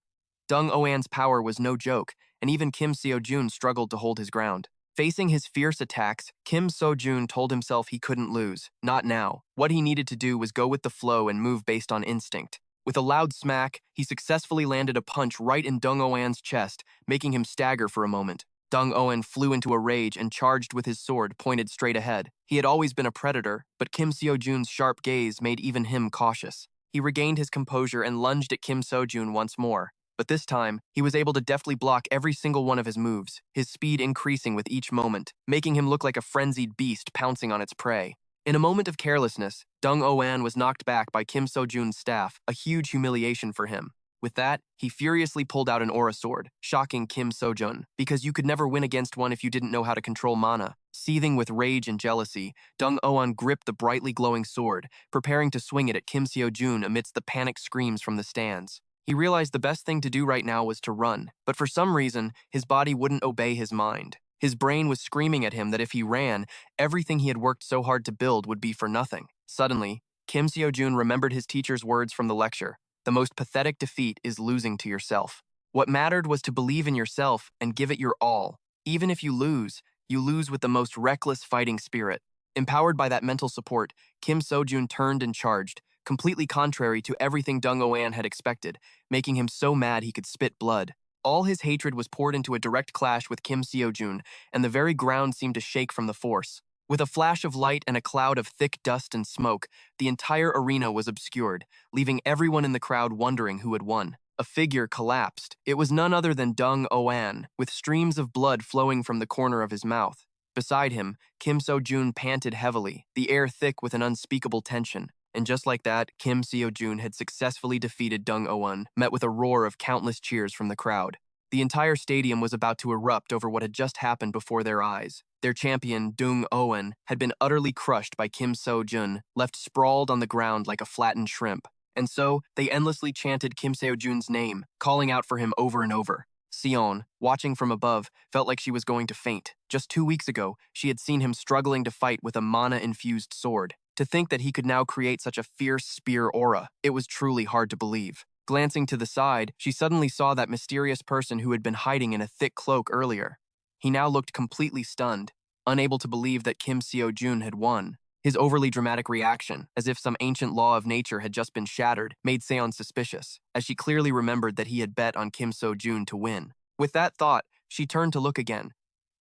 S1: Dung Oan's power was no joke, and even Kim Seo-jun struggled to hold his ground. Facing his fierce attacks, Kim Seo-jun told himself he couldn't lose. Not now. What he needed to do was go with the flow and move based on instinct. With a loud smack, he successfully landed a punch right in Dung Oan's chest, making him stagger for a moment. Dung Oan flew into a rage and charged with his sword pointed straight ahead. He had always been a predator, but Kim Seo-jun's sharp gaze made even him cautious. He regained his composure and lunged at Kim Seo-jun once more. But this time, he was able to deftly block every single one of his moves, his speed increasing with each moment, making him look like a frenzied beast pouncing on its prey. In a moment of carelessness, Dung Oan was knocked back by Kim Seo-jun's staff, a huge humiliation for him. With that, he furiously pulled out an aura sword, shocking Kim Seo-jun, because you could never win against one if you didn't know how to control mana. Seething with rage and jealousy, Dung Oan gripped the brightly glowing sword, preparing to swing it at Kim Seo-jun amidst the panicked screams from the stands. He realized the best thing to do right now was to run, but for some reason, his body wouldn't obey his mind. His brain was screaming at him that if he ran, everything he had worked so hard to build would be for nothing. Suddenly, Kim Seo-jun remembered his teacher's words from the lecture. The most pathetic defeat is losing to yourself. What mattered was to believe in yourself and give it your all. Even if you lose with the most reckless fighting spirit. Empowered by that mental support, Kim Seo-jun turned and charged, completely contrary to everything Dung Oan had expected, making him so mad he could spit blood. All his hatred was poured into a direct clash with Kim Seo-jun, and the very ground seemed to shake from the force. With a flash of light and a cloud of thick dust and smoke, the entire arena was obscured, leaving everyone in the crowd wondering who had won. A figure collapsed. It was none other than Dung Oan, with streams of blood flowing from the corner of his mouth. Beside him, Kim Seo-jun panted heavily, the air thick with an unspeakable tension. And just like that, Kim Seo-jun had successfully defeated Dung Oan, met with a roar of countless cheers from the crowd. The entire stadium was about to erupt over what had just happened before their eyes. Their champion, Dung Oan, had been utterly crushed by Kim Seo-jun, left sprawled on the ground like a flattened shrimp. And so, they endlessly chanted Kim Seo-jun's name, calling out for him over and over. Sion, watching from above, felt like she was going to faint. Just 2 weeks ago, she had seen him struggling to fight with a mana-infused sword. To think that he could now create such a fierce spear aura, it was truly hard to believe. Glancing to the side, she suddenly saw that mysterious person who had been hiding in a thick cloak earlier. He now looked completely stunned, unable to believe that Kim Seo-jun had won. His overly dramatic reaction, as if some ancient law of nature had just been shattered, made Seon suspicious, as she clearly remembered that he had bet on Kim Seo-jun to win. With that thought, she turned to look again,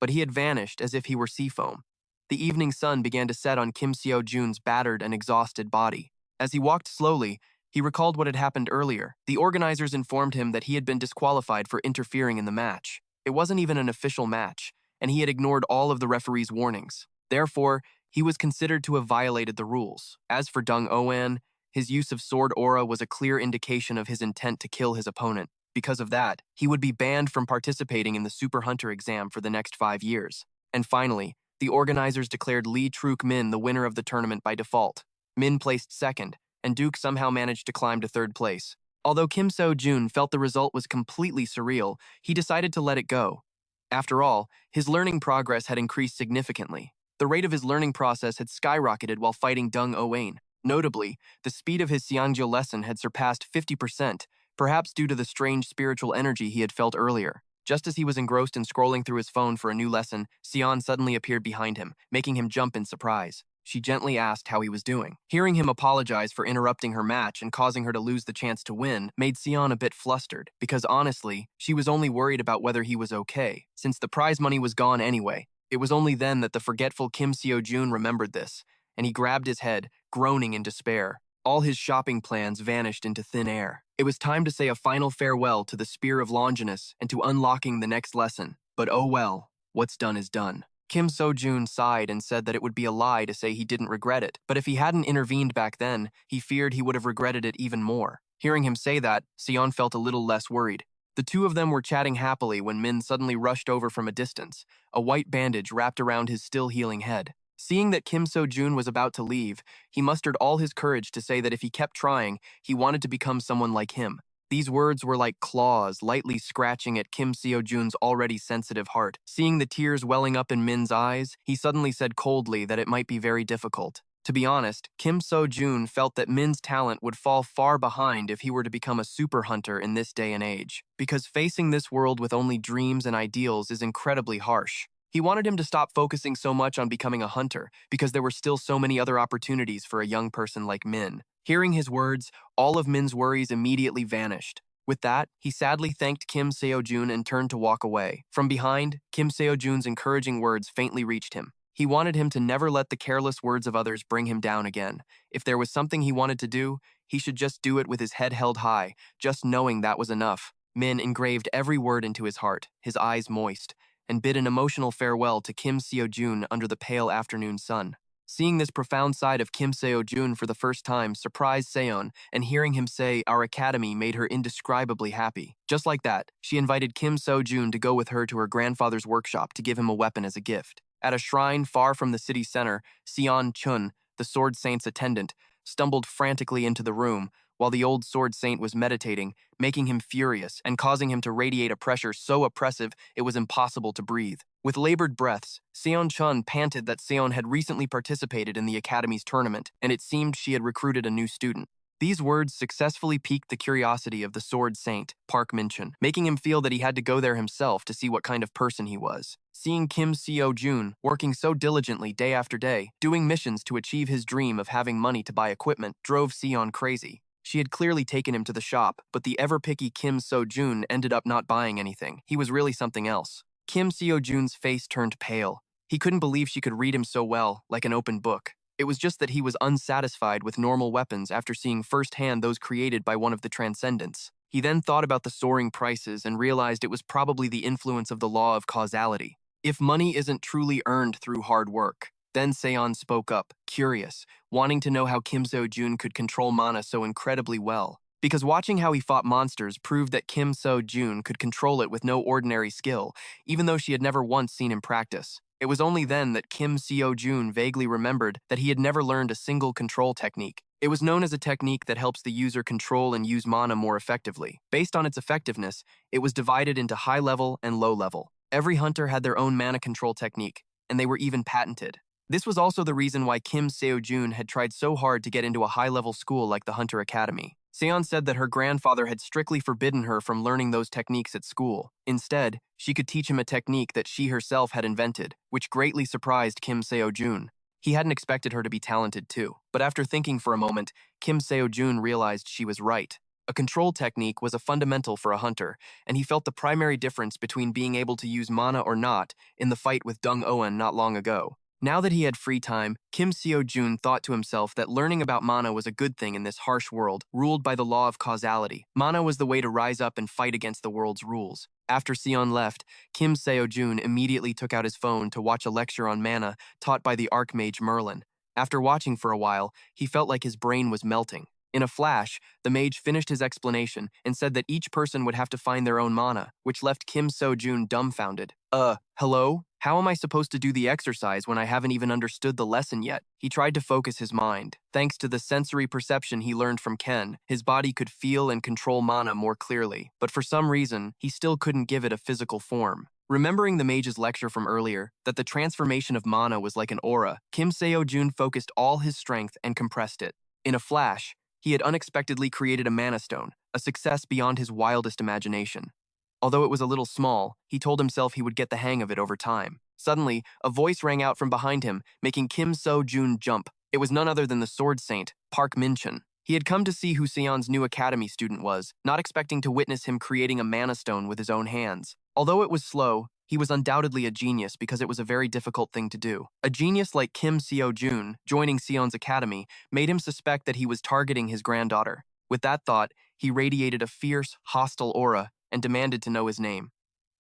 S1: but he had vanished as if he were sea foam. The evening sun began to set on Kim Seo-jun's battered and exhausted body. As he walked slowly, he recalled what had happened earlier. The organizers informed him that he had been disqualified for interfering in the match. It wasn't even an official match, and he had ignored all of the referee's warnings. Therefore, he was considered to have violated the rules. As for Dung Oan, his use of sword aura was a clear indication of his intent to kill his opponent. Because of that, he would be banned from participating in the Super Hunter exam for the next 5 years. And finally, the organizers declared Lee Truk-min the winner of the tournament by default. Min placed second, and Duke somehow managed to climb to third place. Although Kim Seo-jun felt the result was completely surreal, he decided to let it go. After all, his learning progress had increased significantly. The rate of his learning process had skyrocketed while fighting Dung Oan. Notably, the speed of his Seonggyo lesson had surpassed 50%, perhaps due to the strange spiritual energy he had felt earlier. Just as he was engrossed in scrolling through his phone for a new lesson, Sion suddenly appeared behind him, making him jump in surprise. she gently asked how he was doing. Hearing him apologize for interrupting her match and causing her to lose the chance to win made Sion a bit flustered, because honestly, she was only worried about whether he was okay, since the prize money was gone anyway. It was only then that the forgetful Kim Sejun remembered this, and he grabbed his head, groaning in despair. All his shopping plans vanished into thin air. It was time to say a final farewell to the Spear of Longinus and to unlocking the next lesson. But oh well, what's done is done. Kim Sejun sighed and said that it would be a lie to say he didn't regret it, but if he hadn't intervened back then, he feared he would have regretted it even more. Hearing him say that, Sion felt a little less worried. The two of them were chatting happily when Min suddenly rushed over from a distance, a white bandage wrapped around his still healing head. Seeing that Kim Sejun was about to leave, he mustered all his courage to say that if he kept trying, he wanted to become someone like him. These words were like claws lightly scratching at Kim Seo-jun's already sensitive heart. Seeing the tears welling up in Min's eyes, he suddenly said coldly that it might be very difficult. To be honest, Kim Seo-jun felt that Min's talent would fall far behind if he were to become a super hunter in this day and age, because facing this world with only dreams and ideals is incredibly harsh. He wanted him to stop focusing so much on becoming a hunter, because there were still so many other opportunities for a young person like Min. Hearing his words, all of Min's worries immediately vanished. With that, he sadly thanked Kim Seo-jun and turned to walk away. From behind, Kim Seo-jun's encouraging words faintly reached him. He wanted him to never let the careless words of others bring him down again. If there was something he wanted to do, he should just do it with his head held high, just knowing that was enough. Min engraved every word into his heart, his eyes moist, and bid an emotional farewell to Kim Seo-jun under the pale afternoon sun. Seeing this profound side of Kim Seo-jun for the first time surprised Seon, and hearing him say our academy made her indescribably happy. Just like that, she invited Kim Seo-jun to go with her to her grandfather's workshop to give him a weapon as a gift. At a shrine far from the city center, Seon Chun, the Sword Saint's attendant, stumbled frantically into the room, while the old Sword Saint was meditating, making him furious and causing him to radiate a pressure so oppressive it was impossible to breathe. With labored breaths, Seon Chun panted that Seon had recently participated in the Academy's tournament, and it seemed she had recruited a new student. These words successfully piqued the curiosity of the Sword Saint, Park Ji Hun, making him feel that he had to go there himself to see what kind of person he was. Seeing Kim Seo-jun working so diligently day after day, doing missions to achieve his dream of having money to buy equipment, drove Seon crazy. She had clearly taken him to the shop, but the ever-picky Kim Seo-jun ended up not buying anything. He was really something else. Kim Seo-jun's face turned pale. He couldn't believe she could read him so well, like an open book. It was just that he was unsatisfied with normal weapons after seeing firsthand those created by one of the Transcendents. He then thought about the soaring prices and realized it was probably the influence of the law of causality. If money isn't truly earned through hard work. Then Seon spoke up, curious, wanting to know how Kim Seo-jun could control mana so incredibly well. Because watching how he fought monsters proved that Kim Seo-jun could control it with no ordinary skill, even though she had never once seen him practice. It was only then that Kim Seo-jun vaguely remembered that he had never learned a single control technique. It was known as a technique that helps the user control and use mana more effectively. Based on its effectiveness, it was divided into high level and low level. Every hunter had their own mana control technique, and they were even patented. This was also the reason why Kim Seo-jun had tried so hard to get into a high-level school like the Hunter Academy. Seon said that her grandfather had strictly forbidden her from learning those techniques at school. Instead, she could teach him a technique that she herself had invented, which greatly surprised Kim Seo-jun. He hadn't expected her to be talented too, but after thinking for a moment, Kim Seo-jun realized she was right. A control technique was a fundamental for a hunter, and he felt the primary difference between being able to use mana or not in the fight with Dung Oen not long ago. Now that he had free time, Kim Seo-jun thought to himself that learning about mana was a good thing in this harsh world, ruled by the law of causality. Mana was the way to rise up and fight against the world's rules. After Seon left, Kim Seo-jun immediately took out his phone to watch a lecture on mana taught by the Archmage Merlin. After watching for a while, he felt like his brain was melting. In a flash, the mage finished his explanation and said that each person would have to find their own mana, which left Kim Seo-jun dumbfounded. Hello? How am I supposed to do the exercise when I haven't even understood the lesson yet? He tried to focus his mind. Thanks to the sensory perception he learned from Ken, his body could feel and control mana more clearly, but for some reason, he still couldn't give it a physical form. Remembering the mage's lecture from earlier, that the transformation of mana was like an aura, Kim Seo-jun focused all his strength and compressed it. In a flash, he had unexpectedly created a mana stone, a success beyond his wildest imagination. Although it was a little small, he told himself he would get the hang of it over time. Suddenly, a voice rang out from behind him, making Kim Sejun jump. It was none other than the Sword Saint, Park Ji Hun. He had come to see who Seon's new academy student was, not expecting to witness him creating a mana stone with his own hands. Although it was slow, he was undoubtedly a genius because it was a very difficult thing to do. A genius like Kim Sejun joining Seon's academy made him suspect that he was targeting his granddaughter. With that thought, he radiated a fierce, hostile aura and demanded to know his name.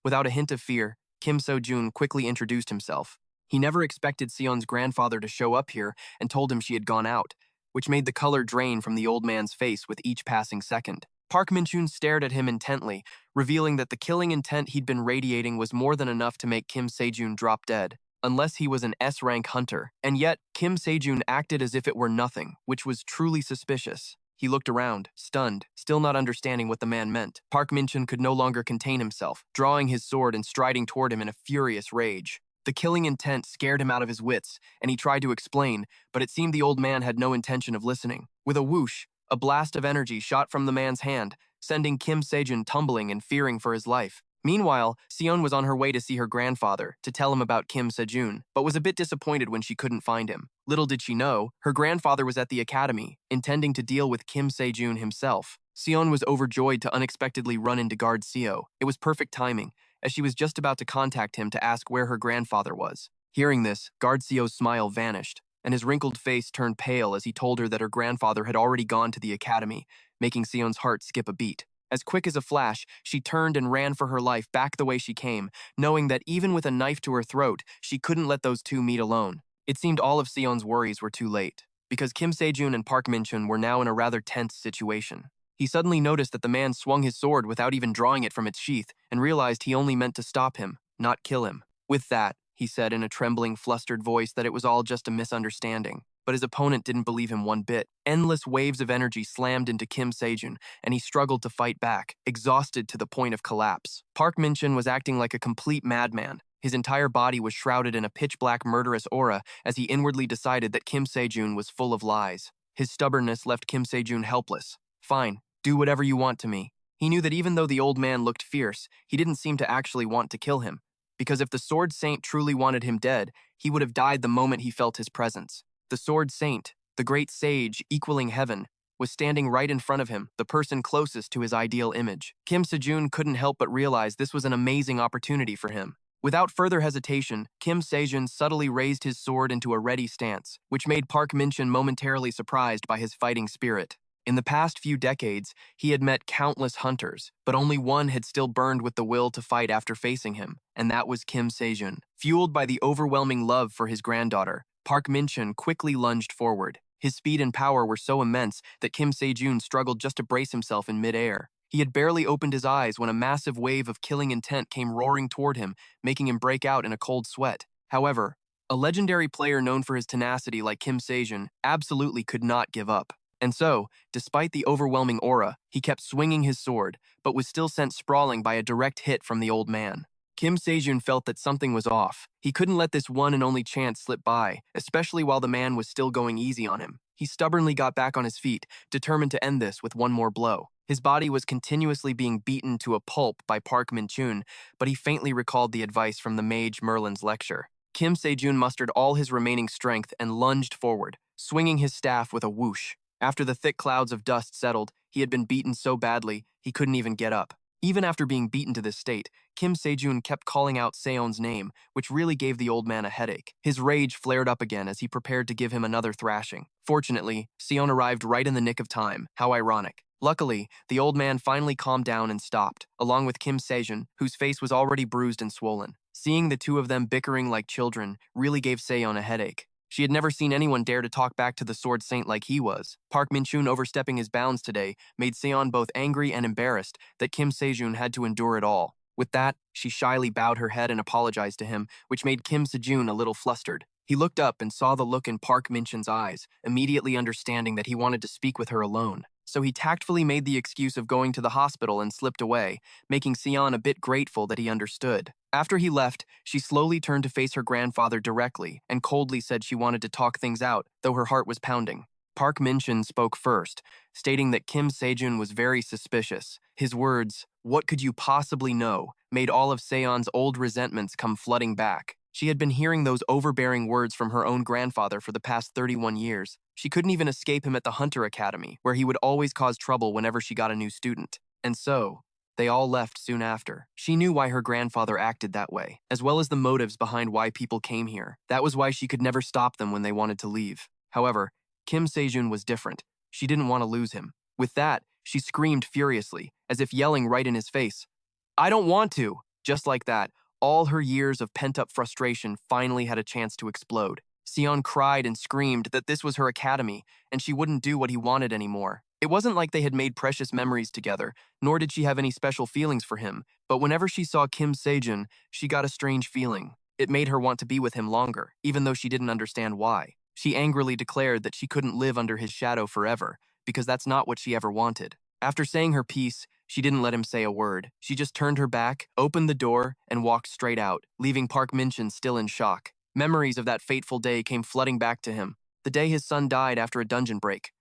S1: Without a hint of fear, Kim Sejun quickly introduced himself. He never expected Seon's grandfather to show up here and told him she had gone out, which made the color drain from the old man's face with each passing second. Park Ji Hun stared at him intently, revealing that the killing intent he'd been radiating was more than enough to make Kim Sejun drop dead, unless he was an S-rank hunter. And yet, Kim Sejun acted as if it were nothing, which was truly suspicious. He looked around, stunned, still not understanding what the man meant. Park Ji Hun could no longer contain himself, drawing his sword and striding toward him in a furious rage. The killing intent scared him out of his wits, and he tried to explain, but it seemed the old man had no intention of listening. With a whoosh, a blast of energy shot from the man's hand, sending Kim Sejun tumbling and fearing for his life. Meanwhile, Seon was on her way to see her grandfather, to tell him about Kim Sejun, but was a bit disappointed when she couldn't find him. Little did she know, her grandfather was at the academy, intending to deal with Kim Sejun himself. Seon was overjoyed to unexpectedly run into Guard Seo. It was perfect timing, as she was just about to contact him to ask where her grandfather was. Hearing this, Guard Seo's smile vanished, and his wrinkled face turned pale as he told her that her grandfather had already gone to the academy, making Seon's heart skip a beat. As quick as a flash, she turned and ran for her life back the way she came, knowing that even with a knife to her throat, she couldn't let those two meet alone. It seemed all of Seon's worries were too late, because Kim Sejun and Park Ji Hun were now in a rather tense situation. He suddenly noticed that the man swung his sword without even drawing it from its sheath, and realized he only meant to stop him, not kill him. With that, he said in a trembling, flustered voice that it was all just a misunderstanding. But his opponent didn't believe him one bit. Endless waves of energy slammed into Kim Sejun, and he struggled to fight back, exhausted to the point of collapse. Park Ji Hun was acting like a complete madman. His entire body was shrouded in a pitch-black murderous aura as he inwardly decided that Kim Sejun was full of lies. His stubbornness left Kim Sejun helpless. Fine, do whatever you want to me. He knew that even though the old man looked fierce, he didn't seem to actually want to kill him. Because if the Sword Saint truly wanted him dead, he would have died the moment he felt his presence. The Sword Saint, the great sage equaling heaven, was standing right in front of him, the person closest to his ideal image. Kim Sejun couldn't help but realize this was an amazing opportunity for him. Without further hesitation, Kim Sejun subtly raised his sword into a ready stance, which made Park Ji Hun momentarily surprised by his fighting spirit. In the past few decades, he had met countless hunters, but only one had still burned with the will to fight after facing him, and that was Kim Sejun. Fueled by the overwhelming love for his granddaughter, Park Ji Hun quickly lunged forward. His speed and power were so immense that Kim Sejun struggled just to brace himself in midair. He had barely opened his eyes when a massive wave of killing intent came roaring toward him, making him break out in a cold sweat. However, a legendary player known for his tenacity like Kim Sejun absolutely could not give up. And so, despite the overwhelming aura, he kept swinging his sword, but was still sent sprawling by a direct hit from the old man. Kim Sejun felt that something was off. He couldn't let this one and only chance slip by, especially while the man was still going easy on him. He stubbornly got back on his feet, determined to end this with one more blow. His body was continuously being beaten to a pulp by Park Ji Hun, but he faintly recalled the advice from the mage Merlin's lecture. Kim Sejun mustered all his remaining strength and lunged forward, swinging his staff with a whoosh. After the thick clouds of dust settled, he had been beaten so badly, he couldn't even get up. Even after being beaten to this state, Kim Sejun kept calling out Seon's name, which really gave the old man a headache. His rage flared up again as he prepared to give him another thrashing. Fortunately, Seon arrived right in the nick of time. How ironic. Luckily, the old man finally calmed down and stopped, along with Kim Sejun, whose face was already bruised and swollen. Seeing the two of them bickering like children really gave Seon a headache. She had never seen anyone dare to talk back to the Sword Saint like he was. Park Ji Hun overstepping his bounds today made Seon both angry and embarrassed that Kim Sejun had to endure it all. With that, she shyly bowed her head and apologized to him, which made Kim Sejun a little flustered. He looked up and saw the look in Park Ji Hun's eyes, immediately understanding that he wanted to speak with her alone. So he tactfully made the excuse of going to the hospital and slipped away, making Seon a bit grateful that he understood. After he left, she slowly turned to face her grandfather directly and coldly said she wanted to talk things out, though her heart was pounding. Park Ji Hun spoke first, stating that Kim Sejun was very suspicious. His words, "What could you possibly know?" made all of Seon's old resentments come flooding back. She had been hearing those overbearing words from her own grandfather for the past 31 years. She couldn't even escape him at the Hunter Academy, where he would always cause trouble whenever she got a new student. And so, they all left soon after. She knew why her grandfather acted that way, as well as the motives behind why people came here. That was why she could never stop them when they wanted to leave. However, Kim Sejun was different. She didn't want to lose him. With that, she screamed furiously, as if yelling right in his face. "I don't want to!" Just like that, all her years of pent-up frustration finally had a chance to explode. Sion cried and screamed that this was her academy, and she wouldn't do what he wanted anymore. It wasn't like they had made precious memories together, nor did she have any special feelings for him, but whenever she saw Kim Sejun, she got a strange feeling. It made her want to be with him longer, even though she didn't understand why. She angrily declared that she couldn't live under his shadow forever, because that's not what she ever wanted. After saying her piece, she didn't let him say a word. She just turned her back, opened the door, and walked straight out, leaving Park Min-chin still in shock. Memories of that fateful day came flooding back to him, the day his son died after a dungeon break.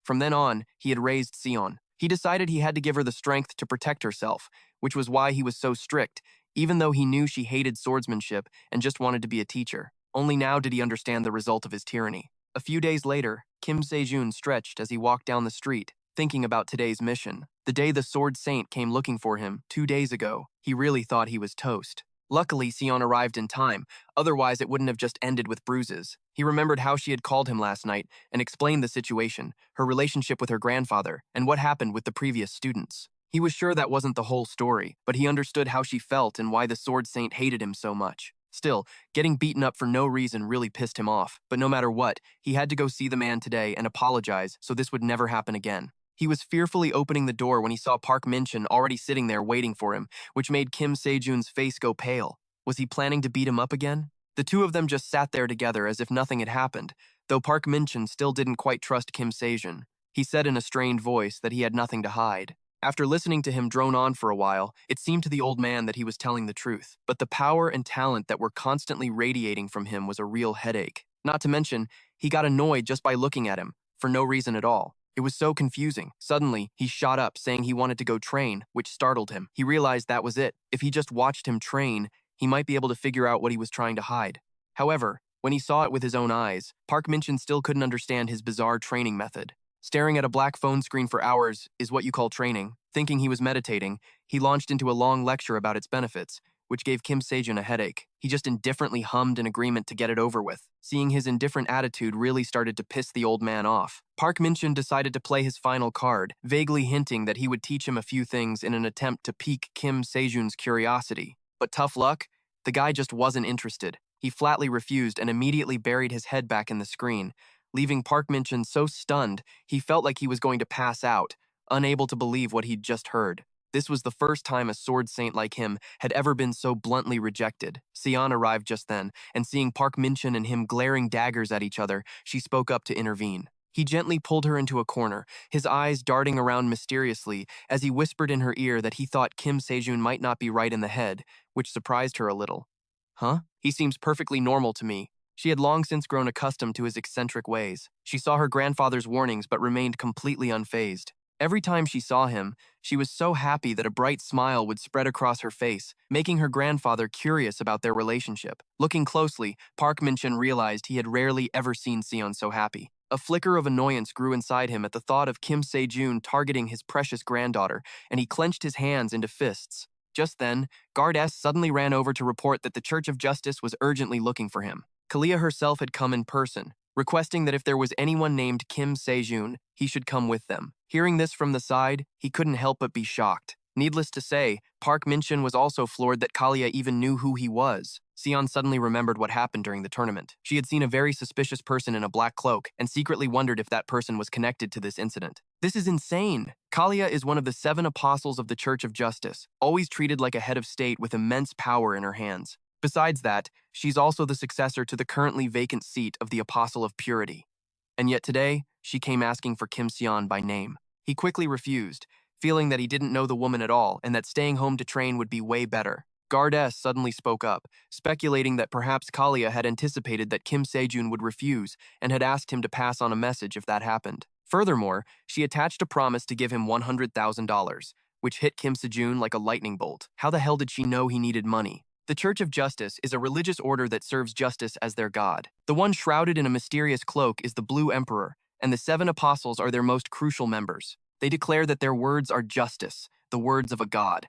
S1: From then on, he had raised Sion. He decided he had to give her the strength to protect herself, which was why he was so strict, even though he knew she hated swordsmanship and just wanted to be a teacher. Only now did he understand the result of his tyranny. A few days later, Kim Sejun stretched as he walked down the street, thinking about today's mission. The day the Sword Saint came looking for him, 2 days ago, he really thought he was toast. Luckily, Sion arrived in time, otherwise it wouldn't have just ended with bruises. He remembered how she had called him last night and explained the situation, her relationship with her grandfather, and what happened with the previous students. He was sure that wasn't the whole story, but he understood how she felt and why the Sword Saint hated him so much. Still, getting beaten up for no reason really pissed him off, but no matter what, he had to go see the man today and apologize so this would never happen again. He was fearfully opening the door when he saw Park Min-chin already sitting there waiting for him, which made Kim Sejun's face go pale. Was he planning to beat him up again? The two of them just sat there together as if nothing had happened, though Park Min-chin still didn't quite trust Kim Sejun. He said in a strained voice that he had nothing to hide. After listening to him drone on for a while, it seemed to the old man that he was telling the truth, but the power and talent that were constantly radiating from him was a real headache. Not to mention, he got annoyed just by looking at him, for no reason at all. It was so confusing. Suddenly, he shot up saying he wanted to go train, which startled him. He realized that was it. If he just watched him train, he might be able to figure out what he was trying to hide. However, when he saw it with his own eyes, Park Min-chin still couldn't understand his bizarre training method. Staring at a black phone screen for hours is what you call training. Thinking he was meditating, he launched into a long lecture about its benefits, which gave Kim Sejun a headache. He just indifferently hummed in agreement to get it over with. Seeing his indifferent attitude really started to piss the old man off. Park Min-chin decided to play his final card, vaguely hinting that he would teach him a few things in an attempt to pique Kim Sejun's curiosity. But tough luck, the guy just wasn't interested. He flatly refused and immediately buried his head back in the screen, leaving Park Min-chin so stunned he felt like he was going to pass out, unable to believe what he'd just heard. This was the first time a sword saint like him had ever been so bluntly rejected. Sion arrived just then, and seeing Park Min-chin and him glaring daggers at each other, she spoke up to intervene. He gently pulled her into a corner, his eyes darting around mysteriously as he whispered in her ear that he thought Kim Sejun might not be right in the head, which surprised her a little. Huh? He seems perfectly normal to me. She had long since grown accustomed to his eccentric ways. She saw her grandfather's warnings but remained completely unfazed. Every time she saw him, she was so happy that a bright smile would spread across her face, making her grandfather curious about their relationship. Looking closely, Park Min-chin realized he had rarely ever seen Sion so happy. A flicker of annoyance grew inside him at the thought of Kim Sejun targeting his precious granddaughter, and he clenched his hands into fists. Just then, Guard S suddenly ran over to report that the Church of Justice was urgently looking for him. Kalia herself had come in person, requesting that if there was anyone named Kim Sejun, he should come with them. Hearing this from the side, he couldn't help but be shocked. Needless to say, Park Min-chin was also floored that Kalia even knew who he was. Sion suddenly remembered what happened during the tournament. She had seen a very suspicious person in a black cloak and secretly wondered if that person was connected to this incident. This is insane. Kalia is one of the 7 apostles of the Church of Justice, always treated like a head of state with immense power in her hands. Besides that, she's also the successor to the currently vacant seat of the Apostle of Purity. And yet today, she came asking for Kim Sejun by name. He quickly refused, feeling that he didn't know the woman at all and that staying home to train would be way better. Guard S suddenly spoke up, speculating that perhaps Kalia had anticipated that Kim Sejun would refuse and had asked him to pass on a message if that happened. Furthermore, she attached a promise to give him $100,000, which hit Kim Sejun like a lightning bolt. How the hell did she know he needed money? The Church of Justice is a religious order that serves justice as their god. The one shrouded in a mysterious cloak is the Blue Emperor, and the 7 apostles are their most crucial members. They declare that their words are justice, the words of a god.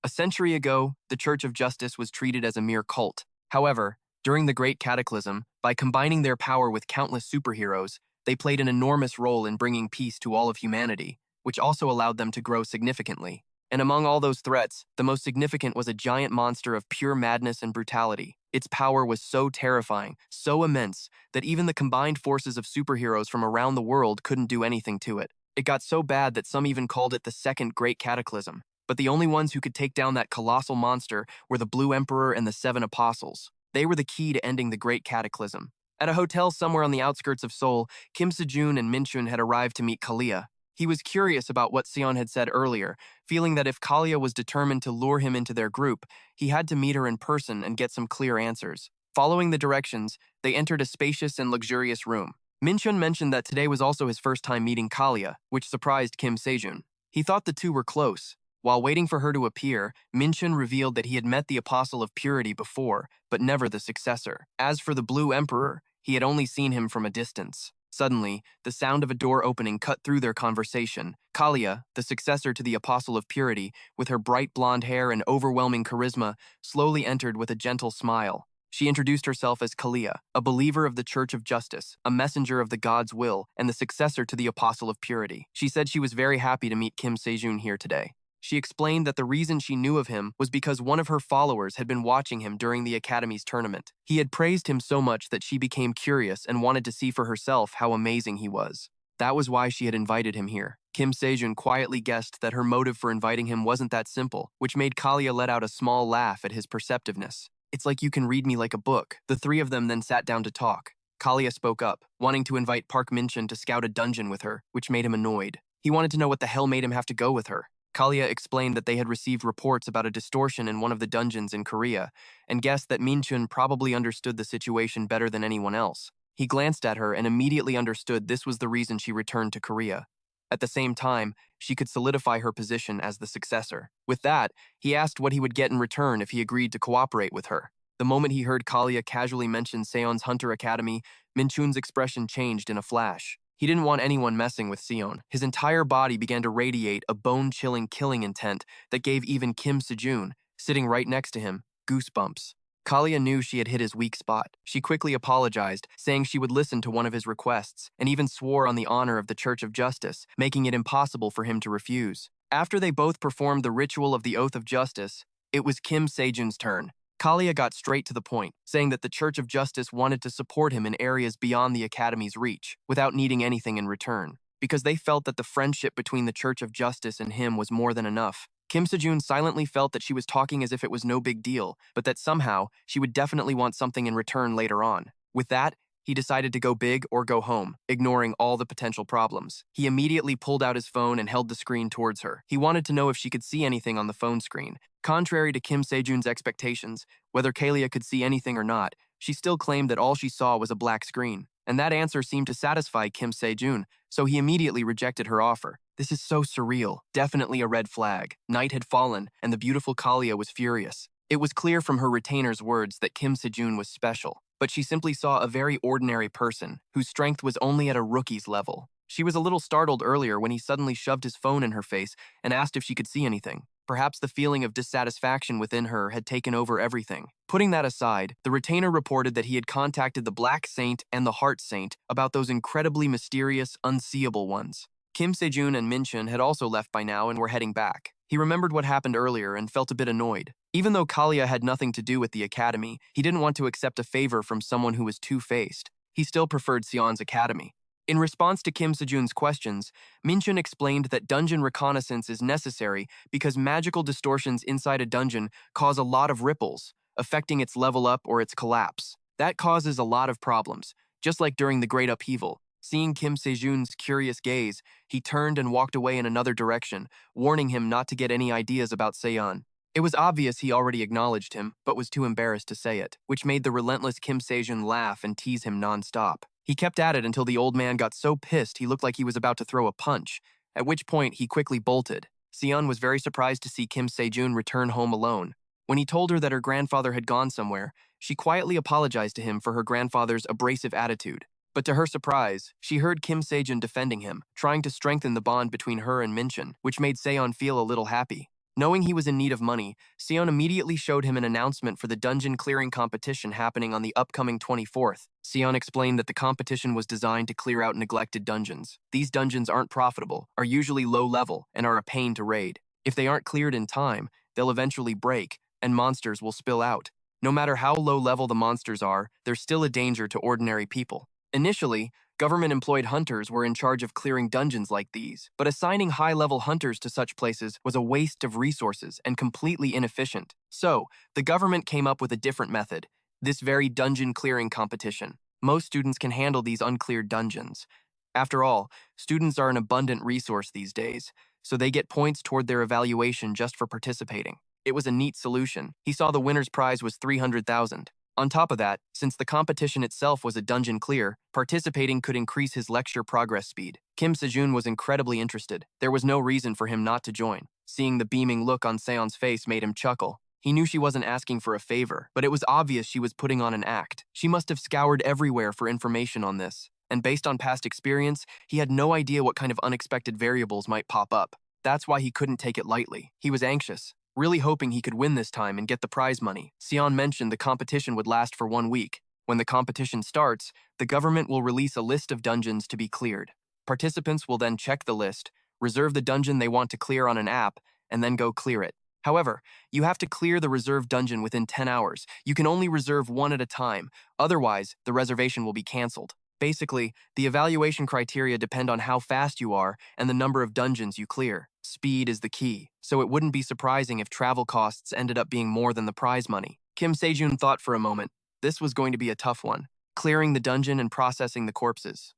S1: A century ago, the Church of Justice was treated as a mere cult. However, during the Great Cataclysm, by combining their power with countless superheroes, they played an enormous role in bringing peace to all of humanity, which also allowed them to grow significantly. And among all those threats, the most significant was a giant monster of pure madness and brutality. Its power was so terrifying, so immense, that even the combined forces of superheroes from around the world couldn't do anything to it. It got so bad that some even called it the Second Great Cataclysm. But the only ones who could take down that colossal monster were the Blue Emperor and the 7 apostles. They were the key to ending the Great Cataclysm. At a hotel somewhere on the outskirts of Seoul, Kim Sejun and Minchun had arrived to meet Kalia. He was curious about what Seon had said earlier, feeling that if Kalia was determined to lure him into their group, he had to meet her in person and get some clear answers. Following the directions, they entered a spacious and luxurious room. Minchun mentioned that today was also his first time meeting Kalia, which surprised Kim Sejun. He thought the two were close. While waiting for her to appear, Minchun revealed that he had met the Apostle of Purity before, but never the successor. As for the Blue Emperor, he had only seen him from a distance. Suddenly, the sound of a door opening cut through their conversation. Kalia, the successor to the Apostle of Purity, with her bright blonde hair and overwhelming charisma, slowly entered with a gentle smile. She introduced herself as Kalia, a believer of the Church of Justice, a messenger of the God's will, and the successor to the Apostle of Purity. She said she was very happy to meet Kim Sejun here today. She explained that the reason she knew of him was because one of her followers had been watching him during the Academy's tournament. He had praised him so much that she became curious and wanted to see for herself how amazing he was. That was why she had invited him here. Kim Sejun quietly guessed that her motive for inviting him wasn't that simple, which made Kalia let out a small laugh at his perceptiveness. "It's like you can read me like a book." The three of them then sat down to talk. Kalia spoke up, wanting to invite Park Minchun to scout a dungeon with her, which made him annoyed. He wanted to know what the hell made him have to go with her. Kalia explained that they had received reports about a distortion in one of the dungeons in Korea, and guessed that Minchun probably understood the situation better than anyone else. He glanced at her and immediately understood this was the reason she returned to Korea. At the same time, she could solidify her position as the successor. With that, he asked what he would get in return if he agreed to cooperate with her. The moment he heard Kalia casually mention Seon's Hunter Academy, Minchun's expression changed in a flash. He didn't want anyone messing with Seon. His entire body began to radiate a bone-chilling killing intent that gave even Kim Sejun, sitting right next to him, goosebumps. Kalia knew she had hit his weak spot. She quickly apologized, saying she would listen to one of his requests, and even swore on the honor of the Church of Justice, making it impossible for him to refuse. After they both performed the ritual of the Oath of Justice, it was Kim Sejun's turn. Kalia got straight to the point, saying that the Church of Justice wanted to support him in areas beyond the Academy's reach, without needing anything in return, because they felt that the friendship between the Church of Justice and him was more than enough. Kim Sejun silently felt that she was talking as if it was no big deal, but that somehow she would definitely want something in return later on. With that, he decided to go big or go home, ignoring all the potential problems. He immediately pulled out his phone and held the screen towards her. He wanted to know if she could see anything on the phone screen. Contrary to Kim Sejun's expectations, whether Kalia could see anything or not, she still claimed that all she saw was a black screen. And that answer seemed to satisfy Kim Sejun, so he immediately rejected her offer. This is so surreal. Definitely a red flag. Night had fallen, and the beautiful Kalia was furious. It was clear from her retainer's words that Kim Sejun was special, but she simply saw a very ordinary person whose strength was only at a rookie's level. She was a little startled earlier when he suddenly shoved his phone in her face and asked if she could see anything. Perhaps the feeling of dissatisfaction within her had taken over everything. Putting that aside, the retainer reported that he had contacted the Black Saint and the Heart Saint about those incredibly mysterious, unseeable ones. Kim Sejun and Minchun had also left by now and were heading back. He remembered what happened earlier and felt a bit annoyed. Even though Kalia had nothing to do with the academy, he didn't want to accept a favor from someone who was two-faced. He still preferred Seon's academy. In response to Kim Sejun's questions, Minchun explained that dungeon reconnaissance is necessary because magical distortions inside a dungeon cause a lot of ripples, affecting its level up or its collapse. That causes a lot of problems, just like during the Great Upheaval. Seeing Kim Sejun's curious gaze, he turned and walked away in another direction, warning him not to get any ideas about Seon. It was obvious he already acknowledged him, but was too embarrassed to say it, which made the relentless Kim Sejun laugh and tease him non-stop. He kept at it until the old man got so pissed he looked like he was about to throw a punch, at which point he quickly bolted. Seon was very surprised to see Kim Sejun return home alone. When he told her that her grandfather had gone somewhere, she quietly apologized to him for her grandfather's abrasive attitude. But to her surprise, she heard Kim Sejun defending him, trying to strengthen the bond between her and Minchun, which made Seon feel a little happy. Knowing he was in need of money, Seon immediately showed him an announcement for the dungeon clearing competition happening on the upcoming 24th. Seon explained that the competition was designed to clear out neglected dungeons. These dungeons aren't profitable, are usually low level, and are a pain to raid. If they aren't cleared in time, they'll eventually break, and monsters will spill out. No matter how low level the monsters are, they're still a danger to ordinary people. Initially, government-employed hunters were in charge of clearing dungeons like these, but assigning high-level hunters to such places was a waste of resources and completely inefficient. So, the government came up with a different method, this very dungeon clearing competition. Most students can handle these uncleared dungeons. After all, students are an abundant resource these days, so they get points toward their evaluation just for participating. It was a neat solution. He saw the winner's prize was 300,000. On top of that, since the competition itself was a dungeon clear, participating could increase his lecture progress speed. Kim Sejun was incredibly interested. There was no reason for him not to join. Seeing the beaming look on Seon's face made him chuckle. He knew she wasn't asking for a favor, but it was obvious she was putting on an act. She must have scoured everywhere for information on this, and based on past experience, he had no idea what kind of unexpected variables might pop up. That's why he couldn't take it lightly. He was anxious, really hoping he could win this time and get the prize money. Seon mentioned the competition would last for 1 week. When the competition starts, the government will release a list of dungeons to be cleared. Participants will then check the list, reserve the dungeon they want to clear on an app, and then go clear it. However, you have to clear the reserved dungeon within 10 hours. You can only reserve one at a time, otherwise the reservation will be canceled. Basically, the evaluation criteria depend on how fast you are and the number of dungeons you clear. Speed is the key, so it wouldn't be surprising if travel costs ended up being more than the prize money. Kim Sejun thought for a moment. This was going to be a tough one, clearing the dungeon and processing the corpses.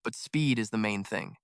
S1: But speed is the main thing.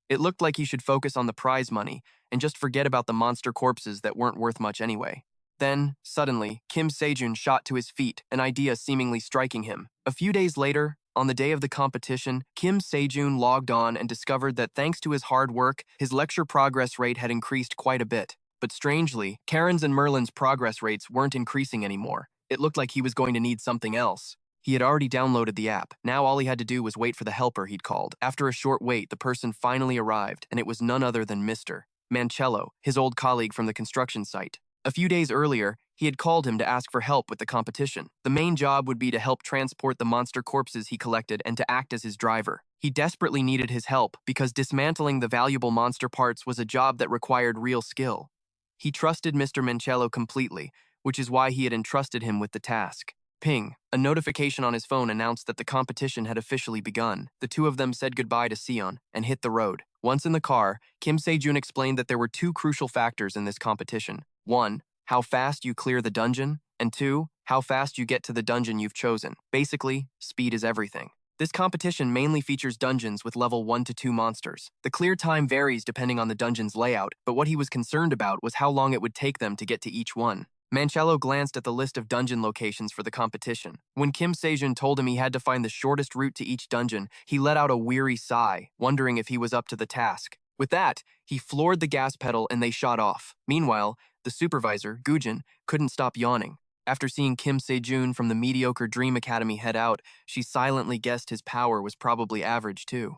S1: It looked like he should focus on the prize money and just forget about the monster corpses that weren't worth much anyway. Then, suddenly, Kim Sejun shot to his feet, an idea seemingly striking him. A few days later, on the day of the competition, Kim Sejun logged on and discovered that thanks to his hard work, his lecture progress rate had increased quite a bit. But strangely, Karen's and Merlin's progress rates weren't increasing anymore. It looked like he was going to need something else. He had already downloaded the app. Now all he had to do was wait for the helper he'd called. After a short wait, the person finally arrived, and it was none other than Mr. Mancello, his old colleague from the construction site. A few days earlier, he had called him to ask for help with the competition. The main job would be to help transport the monster corpses he collected and to act as his driver. He desperately needed his help because dismantling the valuable monster parts was a job that required real skill. He trusted Mr. Mancello completely, which is why he had entrusted him with the task. Ping. A notification on his phone announced that the competition had officially begun. The two of them said goodbye to Seon and hit the road. Once in the car, Kim Sejun explained that there were two crucial factors in this competition. 1. How fast you clear the dungeon, and 2. How fast you get to the dungeon you've chosen. Basically, speed is everything. This competition mainly features dungeons with level 1 to 2 monsters. The clear time varies depending on the dungeon's layout, but what he was concerned about was how long it would take them to get to each one. Mancello glanced at the list of dungeon locations for the competition. When Kim Sejun told him he had to find the shortest route to each dungeon, he let out a weary sigh, wondering if he was up to the task. With that, he floored the gas pedal and they shot off. Meanwhile, the supervisor, Gujin, couldn't stop yawning. After seeing Kim Sejun from the mediocre Dream Academy head out, she silently guessed his power was probably average too.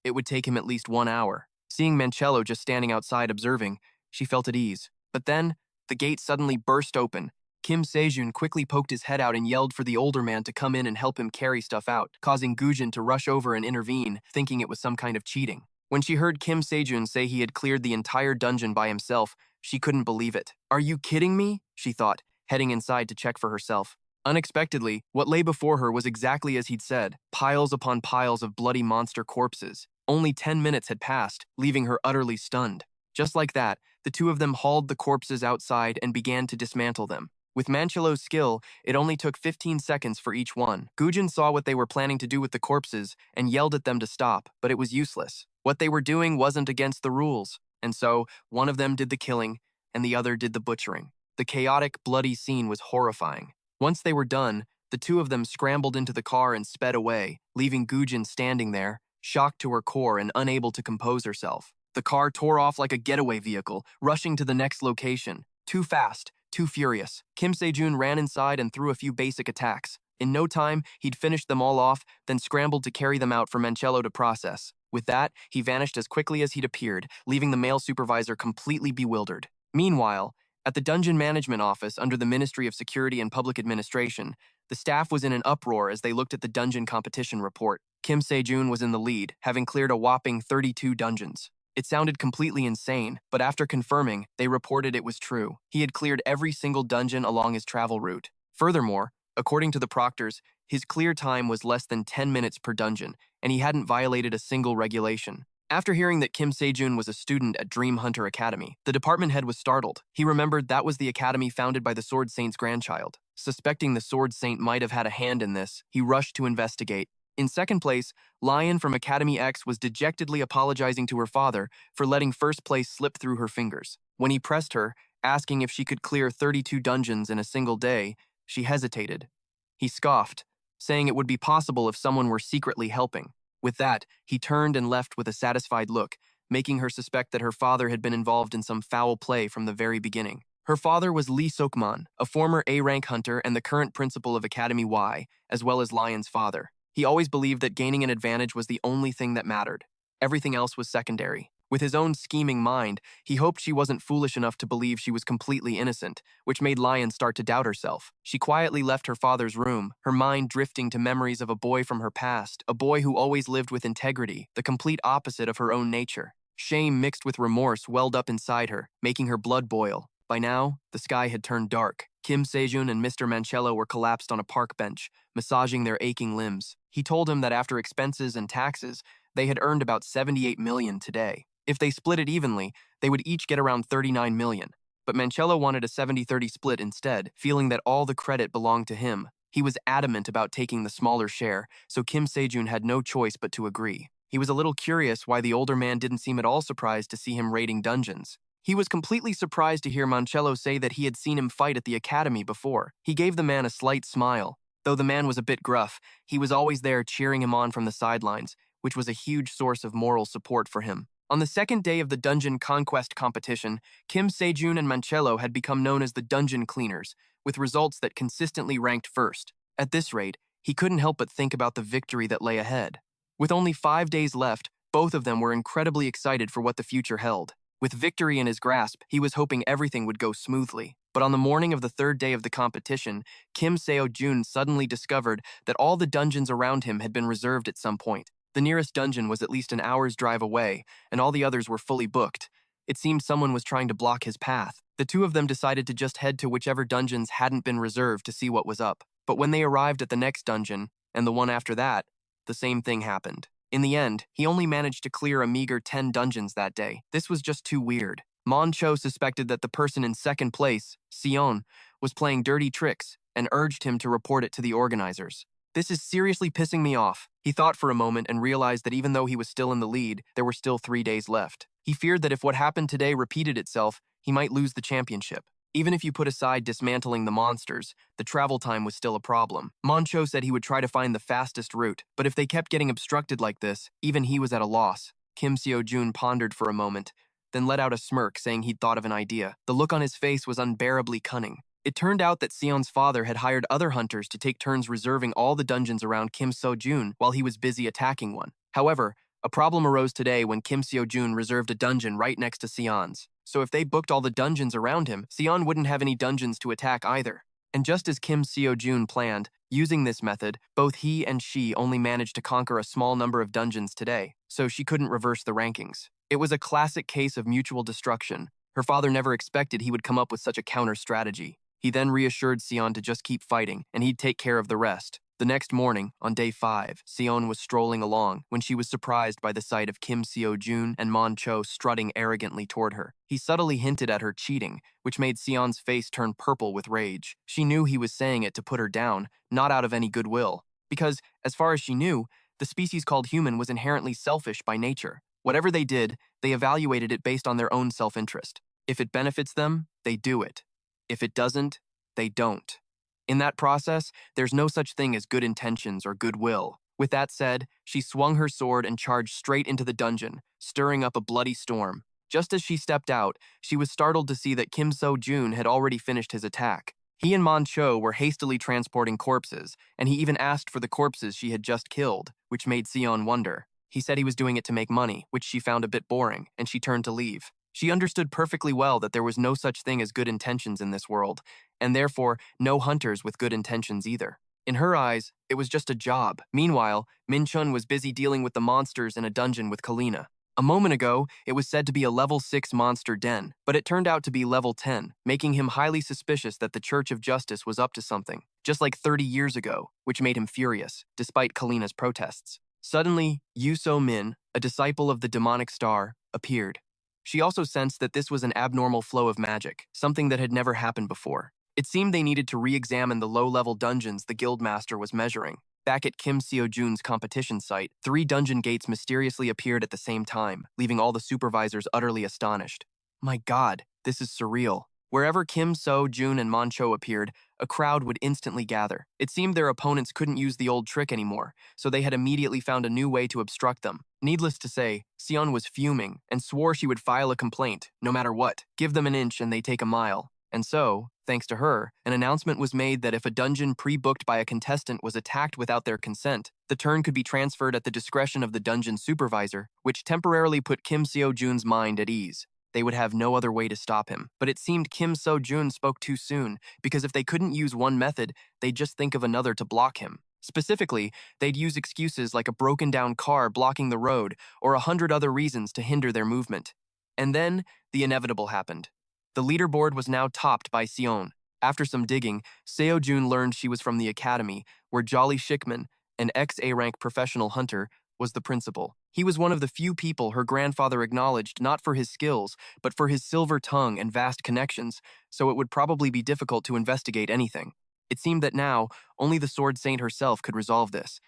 S1: It would take him at least 1 hour. Seeing Mancello just standing outside observing, she felt at ease. But then, the gate suddenly burst open. Kim Sejun quickly poked his head out and yelled for the older man to come in and help him carry stuff out, causing Gujin to rush over and intervene, thinking it was some kind of cheating. When she heard Kim Sejun say he had cleared the entire dungeon by himself, she couldn't believe it. "Are you kidding me?" she thought, heading inside to check for herself. Unexpectedly, what lay before her was exactly as he'd said, piles upon piles of bloody monster corpses. Only 10 minutes had passed, leaving her utterly stunned. Just like that, the two of them hauled the corpses outside and began to dismantle them. With Mancello's skill, it only took 15 seconds for each one. Gujin saw what they were planning to do with the corpses and yelled at them to stop, but it was useless. What they were doing wasn't against the rules, and so one of them did the killing and the other did the butchering. The chaotic, bloody scene was horrifying. Once they were done, the two of them scrambled into the car and sped away, leaving Gujin standing there, shocked to her core and unable to compose herself. The car tore off like a getaway vehicle, rushing to the next location. Too fast, Too furious, Kim Sejun ran inside and threw a few basic attacks. In no time, he'd finished them all off, then scrambled to carry them out for Mancello to process. With that, he vanished as quickly as he'd appeared, leaving the male supervisor completely bewildered. Meanwhile, at the dungeon management office under the Ministry of Security and Public Administration, the staff was in an uproar as they looked at the dungeon competition report. Kim Sejun was in the lead, having cleared a whopping 32 dungeons. It sounded completely insane, but after confirming, they reported it was true. He had cleared every single dungeon along his travel route. Furthermore, according to the proctors, his clear time was less than 10 minutes per dungeon, and he hadn't violated a single regulation. After hearing that Kim Sejun was a student at Dream Hunter Academy, the department head was startled. He remembered that was the academy founded by the Sword Saint's grandchild. Suspecting the Sword Saint might have had a hand in this, he rushed to investigate. In second place, Lion from Academy X was dejectedly apologizing to her father for letting first place slip through her fingers. When he pressed her, asking if she could clear 32 dungeons in a single day, she hesitated. He scoffed, saying it would be possible if someone were secretly helping. With that, he turned and left with a satisfied look, making her suspect that her father had been involved in some foul play from the very beginning. Her father was Lee Sokman, a former A-rank hunter and the current principal of Academy Y, as well as Lion's father. He always believed that gaining an advantage was the only thing that mattered. Everything else was secondary. With his own scheming mind, he hoped she wasn't foolish enough to believe she was completely innocent, which made Lion start to doubt herself. She quietly left her father's room, her mind drifting to memories of a boy from her past, a boy who always lived with integrity, the complete opposite of her own nature. Shame mixed with remorse welled up inside her, making her blood boil. By now, the sky had turned dark. Kim Sejun and Mr. Mancello were collapsed on a park bench, massaging their aching limbs. He told him that after expenses and taxes, they had earned about 78 million today. If they split it evenly, they would each get around 39 million. But Mancello wanted a 70-30 split instead, feeling that all the credit belonged to him. He was adamant about taking the smaller share, so Kim Sejun had no choice but to agree. He was a little curious why the older man didn't seem at all surprised to see him raiding dungeons. He was completely surprised to hear Mancello say that he had seen him fight at the academy before. He gave the man a slight smile. Though the man was a bit gruff, he was always there cheering him on from the sidelines, which was a huge source of moral support for him. On the second day of the dungeon conquest competition, Kim Sejun and Mancello had become known as the dungeon cleaners, with results that consistently ranked first. At this rate, he couldn't help but think about the victory that lay ahead. With only 5 days left, both of them were incredibly excited for what the future held. With victory in his grasp, he was hoping everything would go smoothly. But on the morning of the third day of the competition, Kim Sejun suddenly discovered that all the dungeons around him had been reserved at some point. The nearest dungeon was at least an hour's drive away, and all the others were fully booked. It seemed someone was trying to block his path. The two of them decided to just head to whichever dungeons hadn't been reserved to see what was up. But when they arrived at the next dungeon, and the one after that, the same thing happened. In the end, he only managed to clear a meager 10 dungeons that day. This was just too weird. Mon Cho suspected that the person in second place, Sion, was playing dirty tricks and urged him to report it to the organizers. This is seriously pissing me off. He thought for a moment and realized that even though he was still in the lead, there were still 3 days left. He feared that if what happened today repeated itself, he might lose the championship. Even if you put aside dismantling the monsters, the travel time was still a problem. Moncho said he would try to find the fastest route, but if they kept getting obstructed like this, even he was at a loss. Kim Sejun pondered for a moment, then let out a smirk saying he'd thought of an idea. The look on his face was unbearably cunning. It turned out that Sion's father had hired other hunters to take turns reserving all the dungeons around Kim Sejun while he was busy attacking one. However, a problem arose today when Kim Sejun reserved a dungeon right next to Sion's. So if they booked all the dungeons around him, Sion wouldn't have any dungeons to attack either. And just as Kim Sejun planned, using this method, both he and she only managed to conquer a small number of dungeons today, so she couldn't reverse the rankings. It was a classic case of mutual destruction. Her father never expected he would come up with such a counter strategy. He then reassured Sion to just keep fighting, and he'd take care of the rest. The next morning, on day 5, Sion was strolling along when she was surprised by the sight of Kim Sejun and Mon Cho strutting arrogantly toward her. He subtly hinted at her cheating, which made Sion's face turn purple with rage. She knew he was saying it to put her down, not out of any goodwill. Because, as far as she knew, the species called human was inherently selfish by nature. Whatever they did, they evaluated it based on their own self-interest. If it benefits them, they do it. If it doesn't, they don't. In that process, there's no such thing as good intentions or goodwill. With that said, she swung her sword and charged straight into the dungeon, stirring up a bloody storm. Just as she stepped out, she was startled to see that Kim Sejun had already finished his attack. He and Mon-cho were hastily transporting corpses, and he even asked for the corpses she had just killed, which made Sion wonder. He said he was doing it to make money, which she found a bit boring, and she turned to leave. She understood perfectly well that there was no such thing as good intentions in this world, and therefore no hunters with good intentions either. In her eyes, it was just a job. Meanwhile, Min-chun was busy dealing with the monsters in a dungeon with Kalina. A moment ago, it was said to be a level 6 monster den, but it turned out to be level 10, making him highly suspicious that the Church of Justice was up to something, just like 30 years ago, which made him furious, despite Kalina's protests. Suddenly, Yu So-min, a disciple of the demonic star, appeared. She also sensed that this was an abnormal flow of magic, something that had never happened before. It seemed they needed to re-examine the low-level dungeons the guildmaster was measuring. Back at Kim Sejun's competition site, 3 dungeon gates mysteriously appeared at the same time, leaving all the supervisors utterly astonished. My god, this is surreal. Wherever Kim Sejun and Mon-cho appeared, a crowd would instantly gather. It seemed their opponents couldn't use the old trick anymore, so they had immediately found a new way to obstruct them. Needless to say, Sion was fuming and swore she would file a complaint, no matter what. Give them an inch and they take a mile. And so, thanks to her, an announcement was made that if a dungeon pre-booked by a contestant was attacked without their consent, the turn could be transferred at the discretion of the dungeon supervisor, which temporarily put Kim Sejun's mind at ease. They would have no other way to stop him. But it seemed Kim Sejun spoke too soon, because if they couldn't use one method, they'd just think of another to block him. Specifically, they'd use excuses like a broken-down car blocking the road or 100 other reasons to hinder their movement. And then, the inevitable happened. The leaderboard was now topped by Sion. After some digging, Seo-jun learned she was from the academy, where Jolly Shikman, an ex-A-rank professional hunter, was the principal. He was one of the few people her grandfather acknowledged not for his skills, but for his silver tongue and vast connections, so it would probably be difficult to investigate anything. It seemed that now, only the Sword Saint herself could resolve this.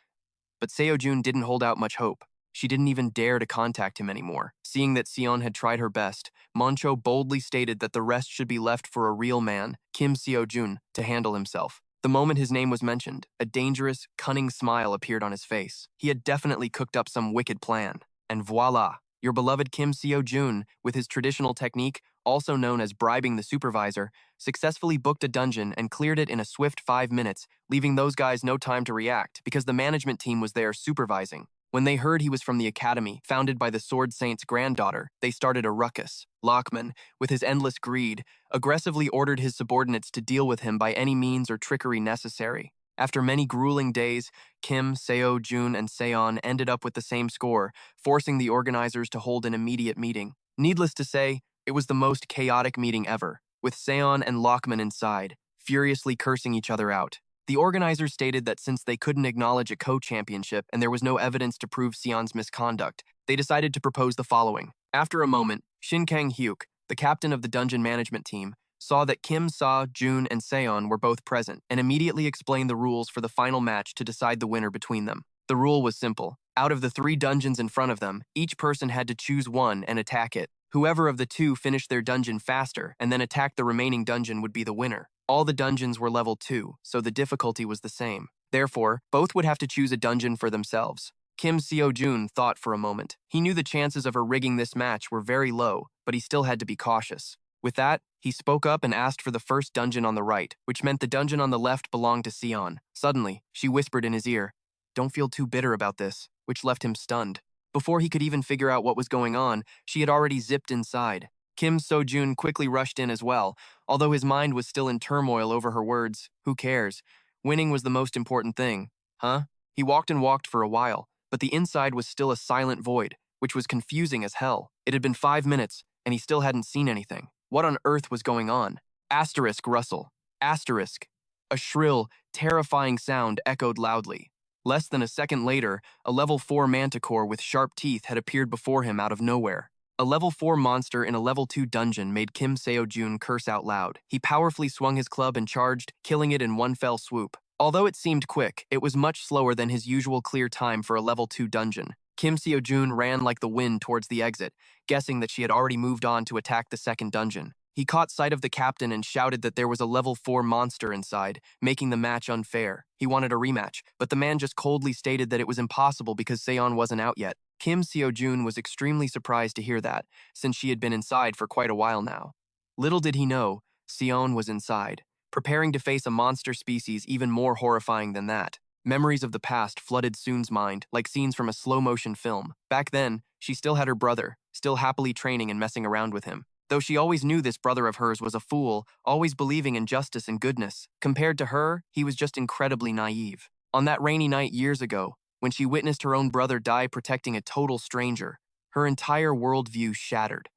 S1: But Seo-jun didn't hold out much hope. She didn't even dare to contact him anymore. Seeing that Sion had tried her best, Mon-cho boldly stated that the rest should be left for a real man, Kim Sejun, to handle himself. The moment his name was mentioned, a dangerous, cunning smile appeared on his face. He had definitely cooked up some wicked plan. And voila, your beloved Kim Sejun, with his traditional technique, also known as bribing the supervisor, successfully booked a dungeon and cleared it in a swift 5 minutes, leaving those guys no time to react because the management team was there supervising. When they heard he was from the academy, founded by the Sword Saint's granddaughter, they started a ruckus. Lockman, with his endless greed, aggressively ordered his subordinates to deal with him by any means or trickery necessary. After many grueling days, Kim, Seo-jun, and Seon ended up with the same score, forcing the organizers to hold an immediate meeting. Needless to say, it was the most chaotic meeting ever, with Seon and Lockman inside, furiously cursing each other out. The organizers stated that since they couldn't acknowledge a co-championship and there was no evidence to prove Sion's misconduct, they decided to propose the following. After a moment, Shin Kang-hyuk, the captain of the dungeon management team, saw that Kim Sejun and Seon were both present and immediately explained the rules for the final match to decide the winner between them. The rule was simple. Out of the 3 dungeons in front of them, each person had to choose one and attack it. Whoever of the 2 finished their dungeon faster and then attacked the remaining dungeon would be the winner. All the dungeons were level 2, so the difficulty was the same. Therefore, both would have to choose a dungeon for themselves. Kim Sejun thought for a moment. He knew the chances of her rigging this match were very low, but he still had to be cautious. With that, he spoke up and asked for the first dungeon on the right, which meant the dungeon on the left belonged to Sion. Suddenly, she whispered in his ear, "Don't feel too bitter about this," which left him stunned. Before he could even figure out what was going on, she had already zipped inside. Kim Sejun quickly rushed in as well, although his mind was still in turmoil over her words. Who cares? Winning was the most important thing. Huh? He walked and walked for a while, but the inside was still a silent void, which was confusing as hell. It had been 5 minutes, and he still hadn't seen anything. What on earth was going on? Asterisk rustle. Asterisk. A shrill, terrifying sound echoed loudly. Less than a second later, a level 4 manticore with sharp teeth had appeared before him out of nowhere. A level 4 monster in a level 2 dungeon made Kim Sejun curse out loud. He powerfully swung his club and charged, killing it in one fell swoop. Although it seemed quick, it was much slower than his usual clear time for a level 2 dungeon. Kim Sejun ran like the wind towards the exit, guessing that she had already moved on to attack the second dungeon. He caught sight of the captain and shouted that there was a level 4 monster inside, making the match unfair. He wanted a rematch, but the man just coldly stated that it was impossible because Seon wasn't out yet. Kim Sejun was extremely surprised to hear that, since she had been inside for quite a while now. Little did he know, Seon was inside, preparing to face a monster species even more horrifying than that. Memories of the past flooded Soon's mind, like scenes from a slow-motion film. Back then, she still had her brother, still happily training and messing around with him. Though she always knew this brother of hers was a fool, always believing in justice and goodness. Compared to her, he was just incredibly naive. On that rainy night years ago, when she witnessed her own brother die protecting a total stranger, her entire worldview shattered.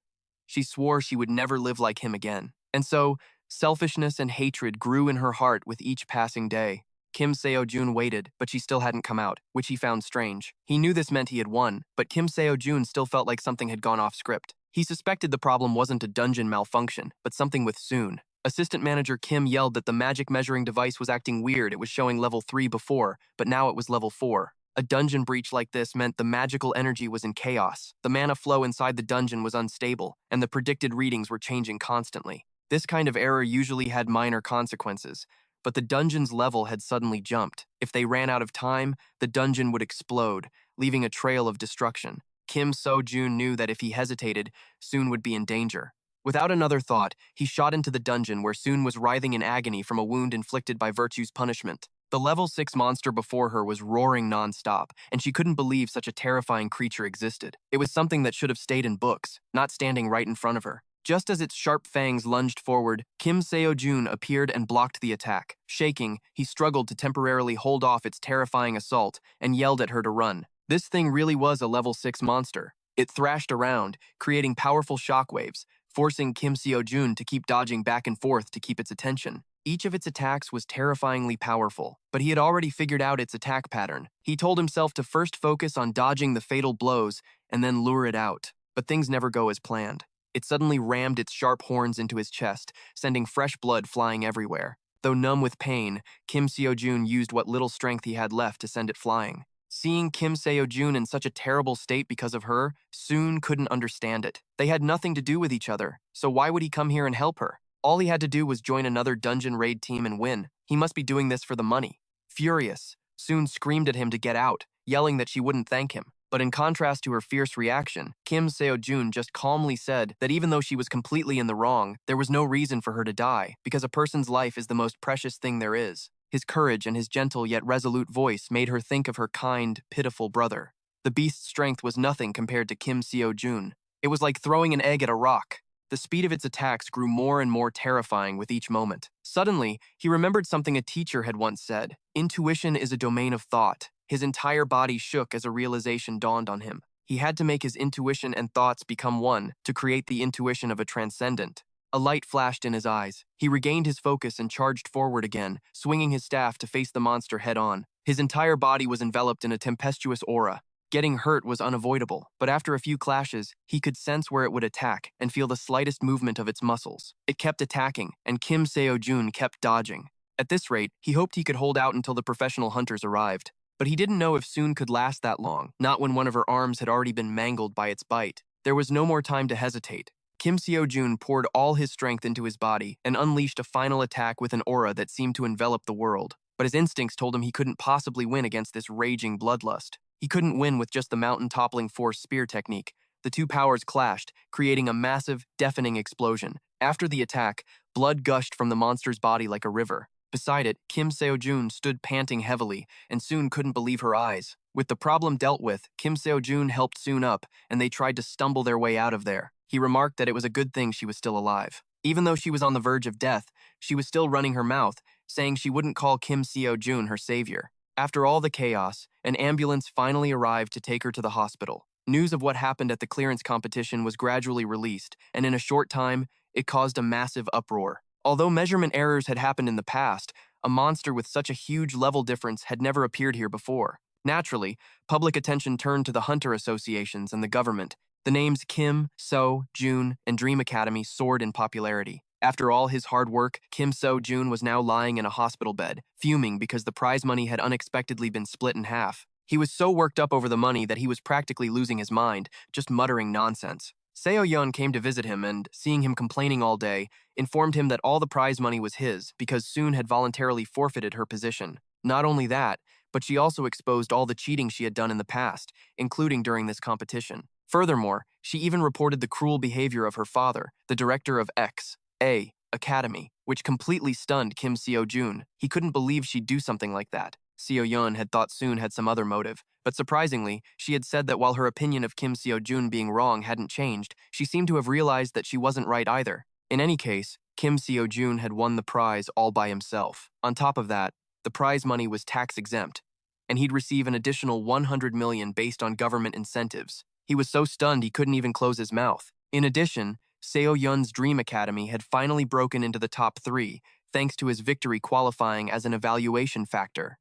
S1: She swore she would never live like him again. And so, selfishness and hatred grew in her heart with each passing day. Kim Sejun waited, but she still hadn't come out, which he found strange. He knew this meant he had won, but Kim Sejun still felt like something had gone off script. He suspected the problem wasn't a dungeon malfunction, but something with Soon. Assistant manager Kim yelled that the magic measuring device was acting weird. It was showing level 3 before, but now it was level 4. A dungeon breach like this meant the magical energy was in chaos. The mana flow inside the dungeon was unstable, and the predicted readings were changing constantly. This kind of error usually had minor consequences, but the dungeon's level had suddenly jumped. If they ran out of time, the dungeon would explode, leaving a trail of destruction. Kim Sejun knew that if he hesitated, Soon would be in danger. Without another thought, he shot into the dungeon where Soon was writhing in agony from a wound inflicted by Virtue's punishment. The level 6 monster before her was roaring non-stop, and she couldn't believe such a terrifying creature existed. It was something that should have stayed in books, not standing right in front of her. Just as its sharp fangs lunged forward, Kim Sejun appeared and blocked the attack. Shaking, he struggled to temporarily hold off its terrifying assault and yelled at her to run. This thing really was a level 6 monster. It thrashed around, creating powerful shockwaves, forcing Kim Sejun to keep dodging back and forth to keep its attention. Each of its attacks was terrifyingly powerful, but he had already figured out its attack pattern. He told himself to first focus on dodging the fatal blows and then lure it out. But things never go as planned. It suddenly rammed its sharp horns into his chest, sending fresh blood flying everywhere. Though numb with pain, Kim Sejun used what little strength he had left to send it flying. Seeing Kim Sejun in such a terrible state because of her, Soon couldn't understand it. They had nothing to do with each other, so why would he come here and help her? All he had to do was join another dungeon raid team and win. He must be doing this for the money. Furious, Soon screamed at him to get out, yelling that she wouldn't thank him. But in contrast to her fierce reaction, Kim Sejun just calmly said that even though she was completely in the wrong, there was no reason for her to die, because a person's life is the most precious thing there is. His courage and his gentle yet resolute voice made her think of her kind, pitiful brother. The beast's strength was nothing compared to Kim Sejun. It was like throwing an egg at a rock. The speed of its attacks grew more and more terrifying with each moment. Suddenly, he remembered something a teacher had once said. Intuition is a domain of thought. His entire body shook as a realization dawned on him. He had to make his intuition and thoughts become one to create the intuition of a transcendent. A light flashed in his eyes. He regained his focus and charged forward again, swinging his staff to face the monster head-on. His entire body was enveloped in a tempestuous aura. Getting hurt was unavoidable, but after a few clashes, he could sense where it would attack and feel the slightest movement of its muscles. It kept attacking, and Kim Sejun kept dodging. At this rate, he hoped he could hold out until the professional hunters arrived. But he didn't know if Soon could last that long, not when one of her arms had already been mangled by its bite. There was no more time to hesitate. Kim Sejun poured all his strength into his body and unleashed a final attack with an aura that seemed to envelop the world. But his instincts told him he couldn't possibly win against this raging bloodlust. He couldn't win with just the mountain-toppling force spear technique. The two powers clashed, creating a massive, deafening explosion. After the attack, blood gushed from the monster's body like a river. Beside it, Kim Sejun stood panting heavily, and Soon couldn't believe her eyes. With the problem dealt with, Kim Sejun helped Soon up, and they tried to stumble their way out of there. He remarked that it was a good thing she was still alive. Even though she was on the verge of death, she was still running her mouth, saying she wouldn't call Kim Sejun her savior. After all the chaos, an ambulance finally arrived to take her to the hospital. News of what happened at the clearance competition was gradually released, and in a short time, it caused a massive uproar. Although measurement errors had happened in the past, a monster with such a huge level difference had never appeared here before. Naturally, public attention turned to the hunter associations and the government. The names Kim, Sejun, and Dream Academy soared in popularity. After all his hard work, Kim Sejun was now lying in a hospital bed, fuming because the prize money had unexpectedly been split in half. He was so worked up over the money that he was practically losing his mind, just muttering nonsense. Seo-yeon came to visit him and, seeing him complaining all day, informed him that all the prize money was his because Soon had voluntarily forfeited her position. Not only that, but she also exposed all the cheating she had done in the past, including during this competition. Furthermore, she even reported the cruel behavior of her father, the director of X.A. Academy, which completely stunned Kim Sejun. He couldn't believe she'd do something like that. Seo-yeon had thought Soon had some other motive, but surprisingly, she had said that while her opinion of Kim Seo-jun being wrong hadn't changed, she seemed to have realized that she wasn't right either. In any case, Kim Seo-jun had won the prize all by himself. On top of that, the prize money was tax-exempt, and he'd receive an additional 100 million based on government incentives. He was so stunned he couldn't even close his mouth. In addition, Seo-yeon's Dream Academy had finally broken into the top 3, thanks to his victory qualifying as an evaluation factor.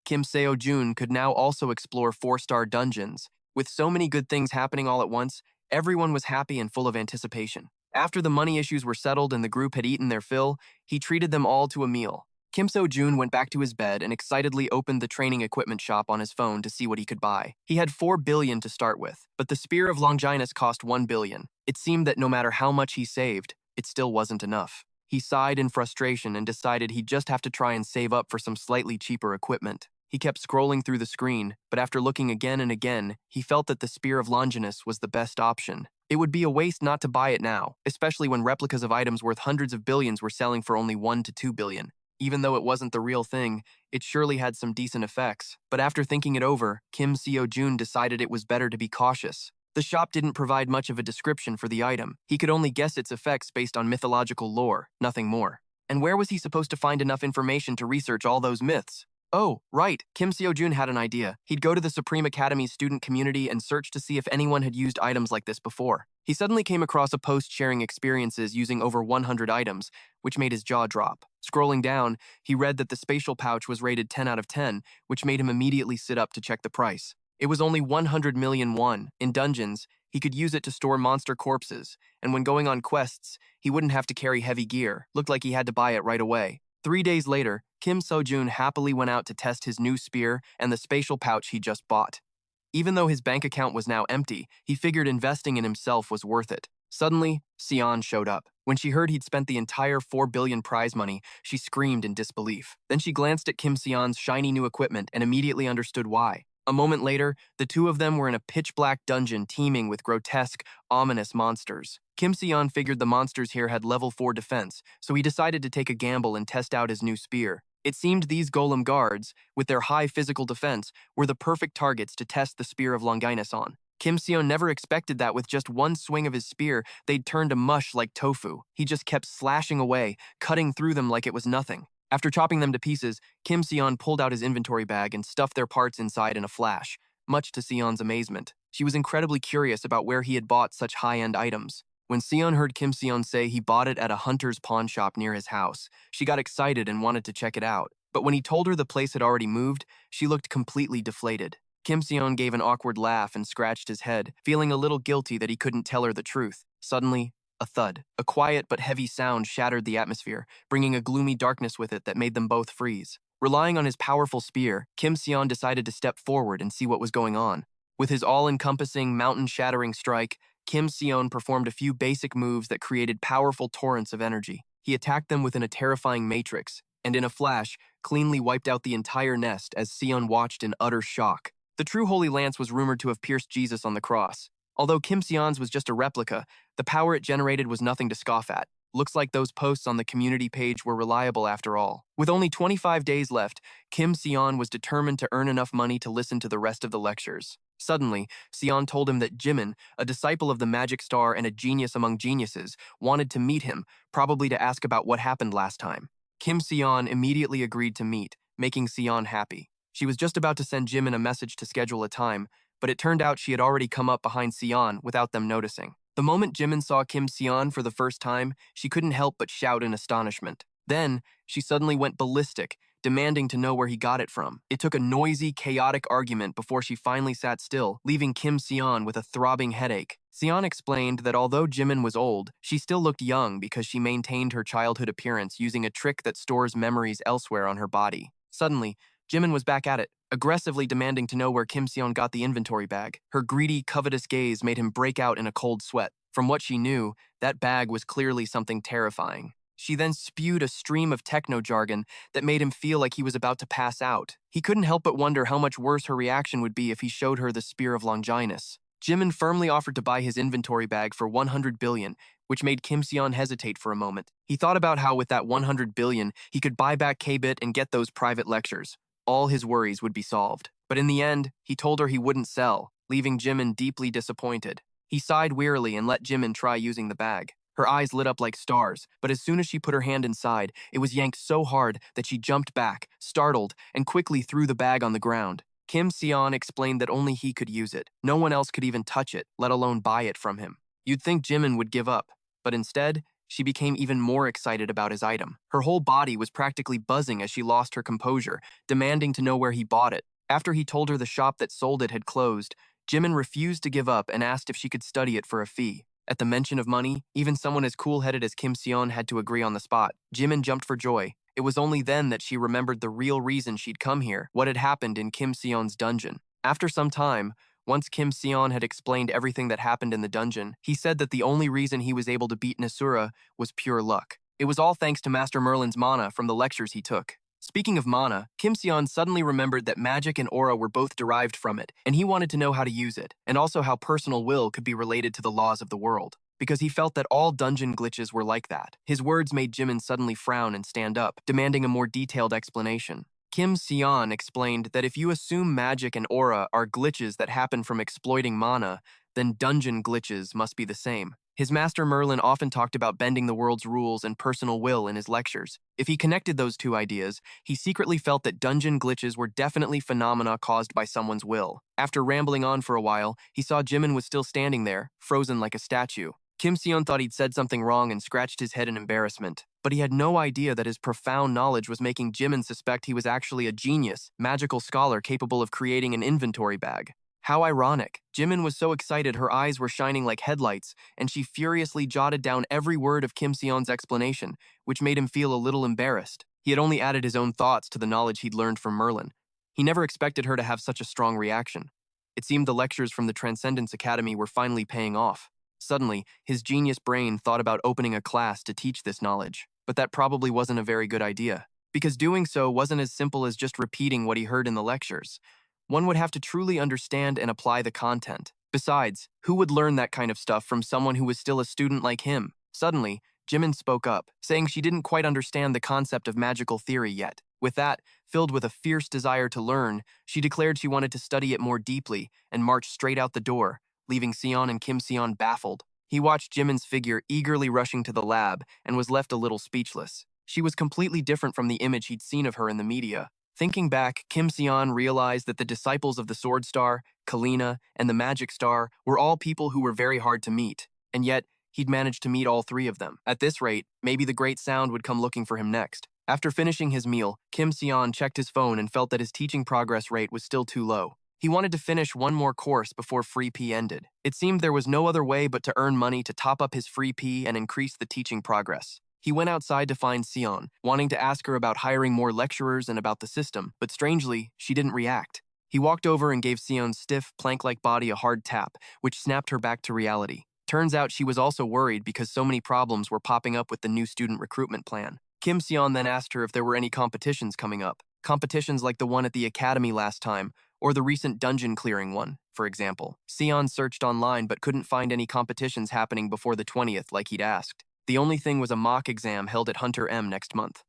S1: Kim Seo-jun could now also explore 4-star dungeons. With so many good things happening all at once, everyone was happy and full of anticipation. After the money issues were settled and the group had eaten their fill, he treated them all to a meal. Kim Seo-jun went back to his bed and excitedly opened the training equipment shop on his phone to see what he could buy. He had 4 billion to start with, but the Spear of Longinus cost 1 billion. It seemed that no matter how much he saved, it still wasn't enough. He sighed in frustration and decided he'd just have to try and save up for some slightly cheaper equipment. He kept scrolling through the screen, but after looking again and again, he felt that the Spear of Longinus was the best option. It would be a waste not to buy it now, especially when replicas of items worth hundreds of billions were selling for only 1 to 2 billion. Even though it wasn't the real thing, it surely had some decent effects. But after thinking it over, Kim Seo-jun decided it was better to be cautious. The shop didn't provide much of a description for the item. He could only guess its effects based on mythological lore, nothing more. And where was he supposed to find enough information to research all those myths? Oh, right, Kim Seo-jun had an idea. He'd go to the Supreme Academy's student community and search to see if anyone had used items like this before. He suddenly came across a post sharing experiences using over 100 items, which made his jaw drop. Scrolling down, he read that the spatial pouch was rated 10 out of 10, which made him immediately sit up to check the price. It was only 100 million won. In dungeons, he could use it to store monster corpses, and when going on quests, he wouldn't have to carry heavy gear. Looked like he had to buy it right away. 3 days later, Kim Seo-jun happily went out to test his new spear and the spatial pouch he just bought. Even though his bank account was now empty, he figured investing in himself was worth it. Suddenly, Sion showed up. When she heard he'd spent the entire 4 billion prize money, she screamed in disbelief. Then she glanced at Kim Seon's shiny new equipment and immediately understood why. A moment later, the two of them were in a pitch-black dungeon teeming with grotesque, ominous monsters. Kim Seon figured the monsters here had level 4 defense, so he decided to take a gamble and test out his new spear. It seemed these golem guards, with their high physical defense, were the perfect targets to test the Spear of Longinus on. Kim Seo never expected that with just one swing of his spear, they'd turn to mush like tofu. He just kept slashing away, cutting through them like it was nothing. After chopping them to pieces, Kim Seon pulled out his inventory bag and stuffed their parts inside in a flash, much to Seon's amazement. She was incredibly curious about where he had bought such high-end items. When Seon heard Kim Seon say he bought it at a hunter's pawn shop near his house, she got excited and wanted to check it out. But when he told her the place had already moved, she looked completely deflated. Kim Seon gave an awkward laugh and scratched his head, feeling a little guilty that he couldn't tell her the truth. Suddenly, a thud. A quiet but heavy sound shattered the atmosphere, bringing a gloomy darkness with it that made them both freeze. Relying on his powerful spear, Kim Seon decided to step forward and see what was going on. With his all-encompassing, mountain-shattering strike, Kim Seon performed a few basic moves that created powerful torrents of energy. He attacked them within a terrifying matrix, and in a flash, cleanly wiped out the entire nest as Seon watched in utter shock. The true Holy Lance was rumored to have pierced Jesus on the cross. Although Kim Seon's was just a replica, the power it generated was nothing to scoff at. Looks like those posts on the community page were reliable after all. With only 25 days left, Kim Seon was determined to earn enough money to listen to the rest of the lectures. Suddenly, Seon told him that Jimin, a disciple of the Magic Star and a genius among geniuses, wanted to meet him, probably to ask about what happened last time. Kim Seon immediately agreed to meet, making Seon happy. She was just about to send Jimin a message to schedule a time, but it turned out she had already come up behind Seon without them noticing. The moment Jimin saw Kim Seon for the first time, she couldn't help but shout in astonishment. Then, she suddenly went ballistic, demanding to know where he got it from. It took a noisy, chaotic argument before she finally sat still, leaving Kim Seon with a throbbing headache. Seon explained that although Jimin was old, she still looked young because she maintained her childhood appearance using a trick that stores memories elsewhere on her body. Suddenly, Jimin was back at it, aggressively demanding to know where Kim Seon got the inventory bag. Her greedy, covetous gaze made him break out in a cold sweat. From what she knew, that bag was clearly something terrifying. She then spewed a stream of techno jargon that made him feel like he was about to pass out. He couldn't help but wonder how much worse her reaction would be if he showed her the Spear of Longinus. Jimin firmly offered to buy his inventory bag for 100 billion, which made Kim Sejun hesitate for a moment. He thought about how with that 100 billion, he could buy back K-Bit and get those private lectures. All his worries would be solved. But in the end, he told her he wouldn't sell, leaving Jimin deeply disappointed. He sighed wearily and let Jimin try using the bag. Her eyes lit up like stars, but as soon as she put her hand inside, it was yanked so hard that she jumped back, startled, and quickly threw the bag on the ground. Kim Sejun explained that only he could use it. No one else could even touch it, let alone buy it from him. You'd think Jimin would give up, but instead, she became even more excited about his item. Her whole body was practically buzzing as she lost her composure, demanding to know where he bought it. After he told her the shop that sold it had closed, Jimin refused to give up and asked if she could study it for a fee. At the mention of money, even someone as cool-headed as Kim Sejun had to agree on the spot. Jimin jumped for joy. It was only then that she remembered the real reason she'd come here, what had happened in Kim Sejun's dungeon. After some time, once Kim Sejun had explained everything that happened in the dungeon, he said that the only reason he was able to beat Nasura was pure luck. It was all thanks to Master Merlin's mana from the lectures he took. Speaking of mana, Kim Sejun suddenly remembered that magic and aura were both derived from it, and he wanted to know how to use it, and also how personal will could be related to the laws of the world, because he felt that all dungeon glitches were like that. His words made Jimin suddenly frown and stand up, demanding a more detailed explanation. Kim Sejun explained that if you assume magic and aura are glitches that happen from exploiting mana, then dungeon glitches must be the same. His master Merlin often talked about bending the world's rules and personal will in his lectures. If he connected those two ideas, he secretly felt that dungeon glitches were definitely phenomena caused by someone's will. After rambling on for a while, he saw Jimin was still standing there, frozen like a statue. Kim Sejun thought he'd said something wrong and scratched his head in embarrassment. But he had no idea that his profound knowledge was making Jimin suspect he was actually a genius, magical scholar capable of creating an inventory bag. How ironic. Jimin was so excited her eyes were shining like headlights, and she furiously jotted down every word of Kim Sejun's explanation, which made him feel a little embarrassed. He had only added his own thoughts to the knowledge he'd learned from Merlin. He never expected her to have such a strong reaction. It seemed the lectures from the Transcendence Academy were finally paying off. Suddenly, his genius brain thought about opening a class to teach this knowledge. But that probably wasn't a very good idea, because doing so wasn't as simple as just repeating what he heard in the lectures. One would have to truly understand and apply the content. Besides, who would learn that kind of stuff from someone who was still a student like him? Suddenly, Jimin spoke up, saying she didn't quite understand the concept of magical theory yet. With that, filled with a fierce desire to learn, she declared she wanted to study it more deeply and marched straight out the door, leaving Sejun and Kim Sejun baffled. He watched Jimin's figure eagerly rushing to the lab and was left a little speechless. She was completely different from the image he'd seen of her in the media. Thinking back, Kim Sejun realized that the disciples of the Sword Star, Kalina, and the Magic Star were all people who were very hard to meet, and yet he'd managed to meet all three of them. At this rate, maybe the Great Sound would come looking for him next. After finishing his meal, Kim Sejun checked his phone and felt that his teaching progress rate was still too low. He wanted to finish one more course before Free P ended. It seemed there was no other way but to earn money to top up his Free P and increase the teaching progress. He went outside to find Sejun, wanting to ask her about hiring more lecturers and about the system, but strangely, she didn't react. He walked over and gave Seon's stiff, plank-like body a hard tap, which snapped her back to reality. Turns out she was also worried because so many problems were popping up with the new student recruitment plan. Kim Sejun then asked her if there were any competitions coming up. Competitions like the one at the academy last time, or the recent dungeon clearing one, for example. Sejun searched online but couldn't find any competitions happening before the 20th like he'd asked. The only thing was a mock exam held at Hunter M next month.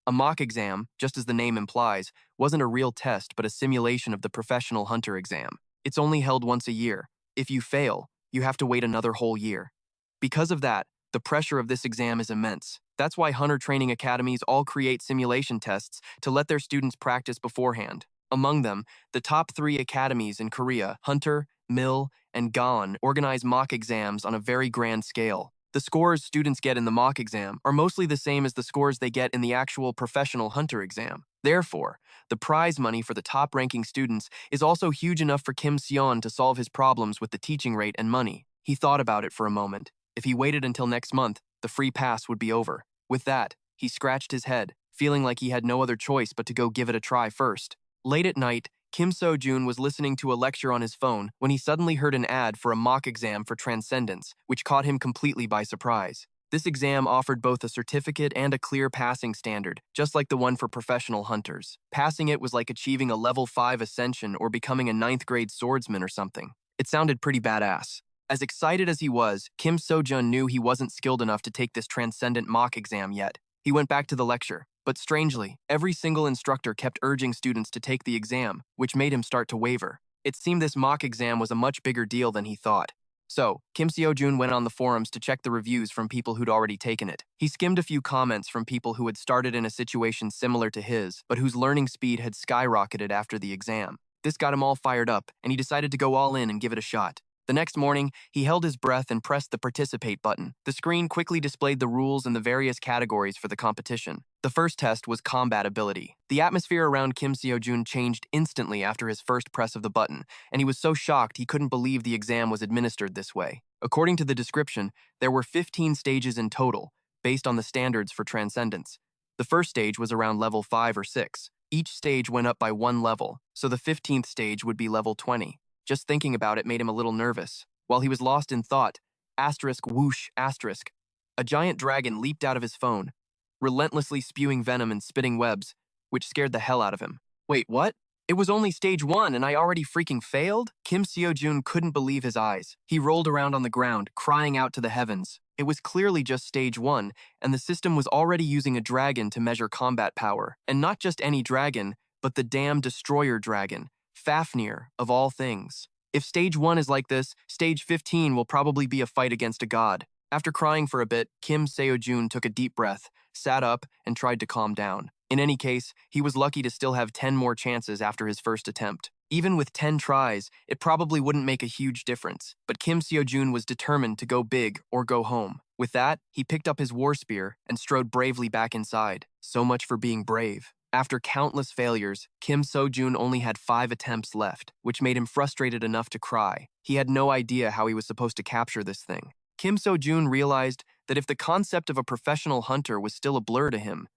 S1: A mock exam, just as the name implies, wasn't a real test but a simulation of the professional hunter exam. It's only held once a year. If you fail, you have to wait another whole year. Because of that, the pressure of this exam is immense. That's why hunter training academies all create simulation tests to let their students practice beforehand. Among them, the top 3 academies in Korea, Hunter, Mill, and Gaon, organize mock exams on a very grand scale. The scores students get in the mock exam are mostly the same as the scores they get in the actual professional hunter exam. Therefore, the prize money for the top-ranking students is also huge enough for Kim Sejun to solve his problems with the teaching rate and money. He thought about it for a moment. If he waited until next month, the free pass would be over. With that, he scratched his head, feeling like he had no other choice but to go give it a try first. Late at night, Kim Sejun was listening to a lecture on his phone when he suddenly heard an ad for a mock exam for Transcendence, which caught him completely by surprise. This exam offered both a certificate and a clear passing standard, just like the one for professional hunters. Passing it was like achieving a level 5 ascension or becoming a ninth-grade swordsman or something. It sounded pretty badass. As excited as he was, Kim Sejun knew he wasn't skilled enough to take this Transcendent mock exam yet. He went back to the lecture, but strangely, every single instructor kept urging students to take the exam, which made him start to waver. It seemed this mock exam was a much bigger deal than he thought. So, Kim Sejun went on the forums to check the reviews from people who'd already taken it. He skimmed a few comments from people who had started in a situation similar to his, but whose learning speed had skyrocketed after the exam. This got him all fired up, and he decided to go all in and give it a shot. The next morning, he held his breath and pressed the participate button. The screen quickly displayed the rules and the various categories for the competition. The first test was combat ability. The atmosphere around Kim Sejun changed instantly after his first press of the button, and he was so shocked he couldn't believe the exam was administered this way. According to the description, there were 15 stages in total, based on the standards for Transcendence. The first stage was around level 5 or 6. Each stage went up by 1 level, so the 15th stage would be level 20. Just thinking about it made him a little nervous. While he was lost in thought, whoosh, a giant dragon leaped out of his phone, relentlessly spewing venom and spitting webs, which scared the hell out of him. Wait, what? It was only stage 1 and I already freaking failed? Kim Sejun couldn't believe his eyes. He rolled around on the ground, crying out to the heavens. It was clearly just stage 1, and the system was already using a dragon to measure combat power. And not just any dragon, but the damn destroyer dragon. Fafnir, of all things. If stage 1 is like this, stage 15 will probably be a fight against a god. After crying for a bit, Kim Sejun took a deep breath, sat up, and tried to calm down. In any case, he was lucky to still have 10 more chances after his first attempt. Even with 10 tries, it probably wouldn't make a huge difference, but Kim Sejun was determined to go big or go home. With that, he picked up his war spear and strode bravely back inside. So much for being brave. After countless failures, Kim Sejun only had 5 attempts left, which made him frustrated enough to cry. He had no idea how he was supposed to capture this thing. Kim Sejun realized that if the concept of a professional hunter was still a blur to him,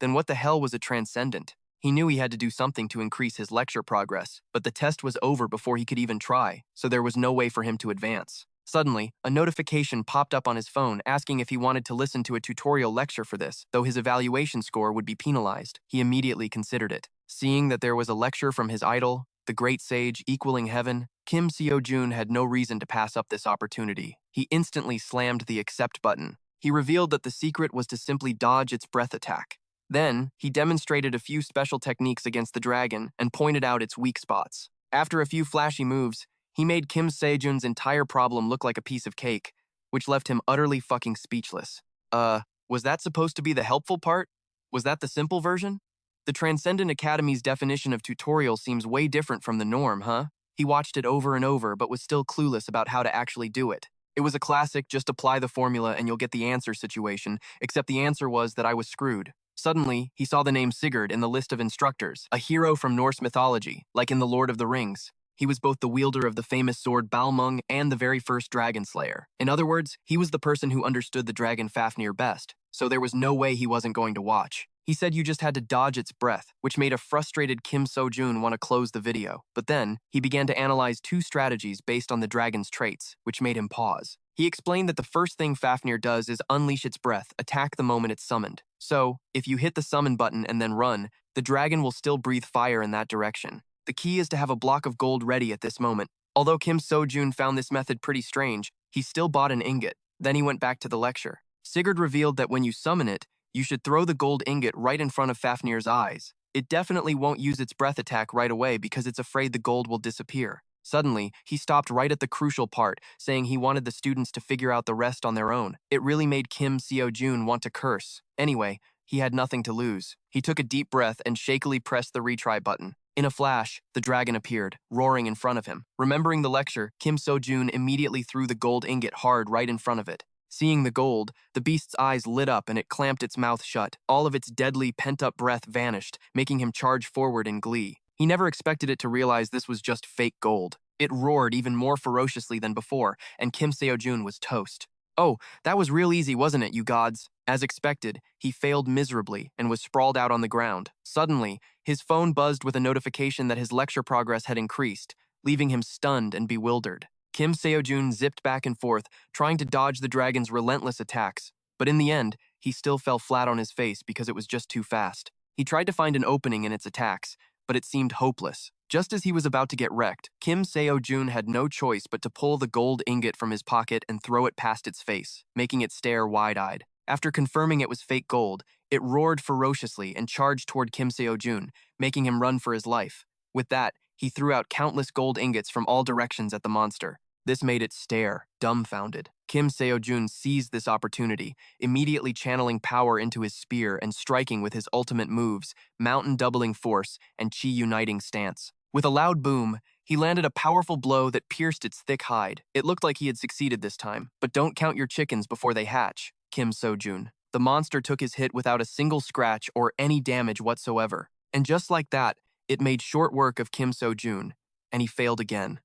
S1: then what the hell was a Transcendent? He knew he had to do something to increase his lecture progress, but the test was over before he could even try, so there was no way for him to advance. Suddenly, a notification popped up on his phone asking if he wanted to listen to a tutorial lecture for this, though his evaluation score would be penalized. He immediately considered it. Seeing that there was a lecture from his idol, the great sage equaling heaven, Kim Sejun had no reason to pass up this opportunity. He instantly slammed the accept button. He revealed that the secret was to simply dodge its breath attack. Then, he demonstrated a few special techniques against the dragon and pointed out its weak spots. After a few flashy moves, he made Kim Sejun's entire problem look like a piece of cake, which left him utterly fucking speechless. Was that supposed to be the helpful part? Was that the simple version? The Transcendent Academy's definition of tutorial seems way different from the norm, huh? He watched it over and over, but was still clueless about how to actually do it. It was a classic, just apply the formula and you'll get the answer situation, except the answer was that I was screwed. Suddenly, he saw the name Sigurd in the list of instructors, a hero from Norse mythology, like in The Lord of the Rings. He was both the wielder of the famous sword Balmung and the very first dragon slayer. In other words, he was the person who understood the dragon Fafnir best, so there was no way he wasn't going to watch. He said you just had to dodge its breath, which made a frustrated Kim Sejun want to close the video. But then, he began to analyze 2 strategies based on the dragon's traits, which made him pause. He explained that the first thing Fafnir does is unleash its breath, attack the moment it's summoned. So, if you hit the summon button and then run, the dragon will still breathe fire in that direction. The key is to have a block of gold ready at this moment. Although Kim Sejun found this method pretty strange, he still bought an ingot. Then he went back to the lecture. Sigurd revealed that when you summon it, you should throw the gold ingot right in front of Fafnir's eyes. It definitely won't use its breath attack right away because it's afraid the gold will disappear. Suddenly, he stopped right at the crucial part, saying he wanted the students to figure out the rest on their own. It really made Kim Sejun want to curse. Anyway, he had nothing to lose. He took a deep breath and shakily pressed the retry button. In a flash, the dragon appeared, roaring in front of him. Remembering the lecture, Kim Sejun immediately threw the gold ingot hard right in front of it. Seeing the gold, the beast's eyes lit up and it clamped its mouth shut. All of its deadly, pent-up breath vanished, making him charge forward in glee. He never expected it to realize this was just fake gold. It roared even more ferociously than before, and Kim Sejun was toast. Oh, that was real easy, wasn't it, you gods? As expected, he failed miserably and was sprawled out on the ground. Suddenly, his phone buzzed with a notification that his lecture progress had increased, leaving him stunned and bewildered. Kim Sejun zipped back and forth, trying to dodge the dragon's relentless attacks, But in the end, he still fell flat on his face because it was just too fast. He tried to find an opening in its attacks, but it seemed hopeless. Just as he was about to get wrecked, Kim Sejun had no choice but to pull the gold ingot from his pocket and throw it past its face, making it stare wide-eyed. After confirming it was fake gold, it roared ferociously and charged toward Kim Sejun, making him run for his life. With that, he threw out countless gold ingots from all directions at the monster. This made it stare, dumbfounded. Kim Sejun seized this opportunity, immediately channeling power into his spear and striking with his ultimate moves, mountain doubling force and chi uniting stance. With a loud boom, he landed a powerful blow that pierced its thick hide. It looked like he had succeeded this time, but don't count your chickens before they hatch, Kim Sejun. The monster took his hit without a single scratch or any damage whatsoever. And just like that, it made short work of Kim Sejun, and he failed again.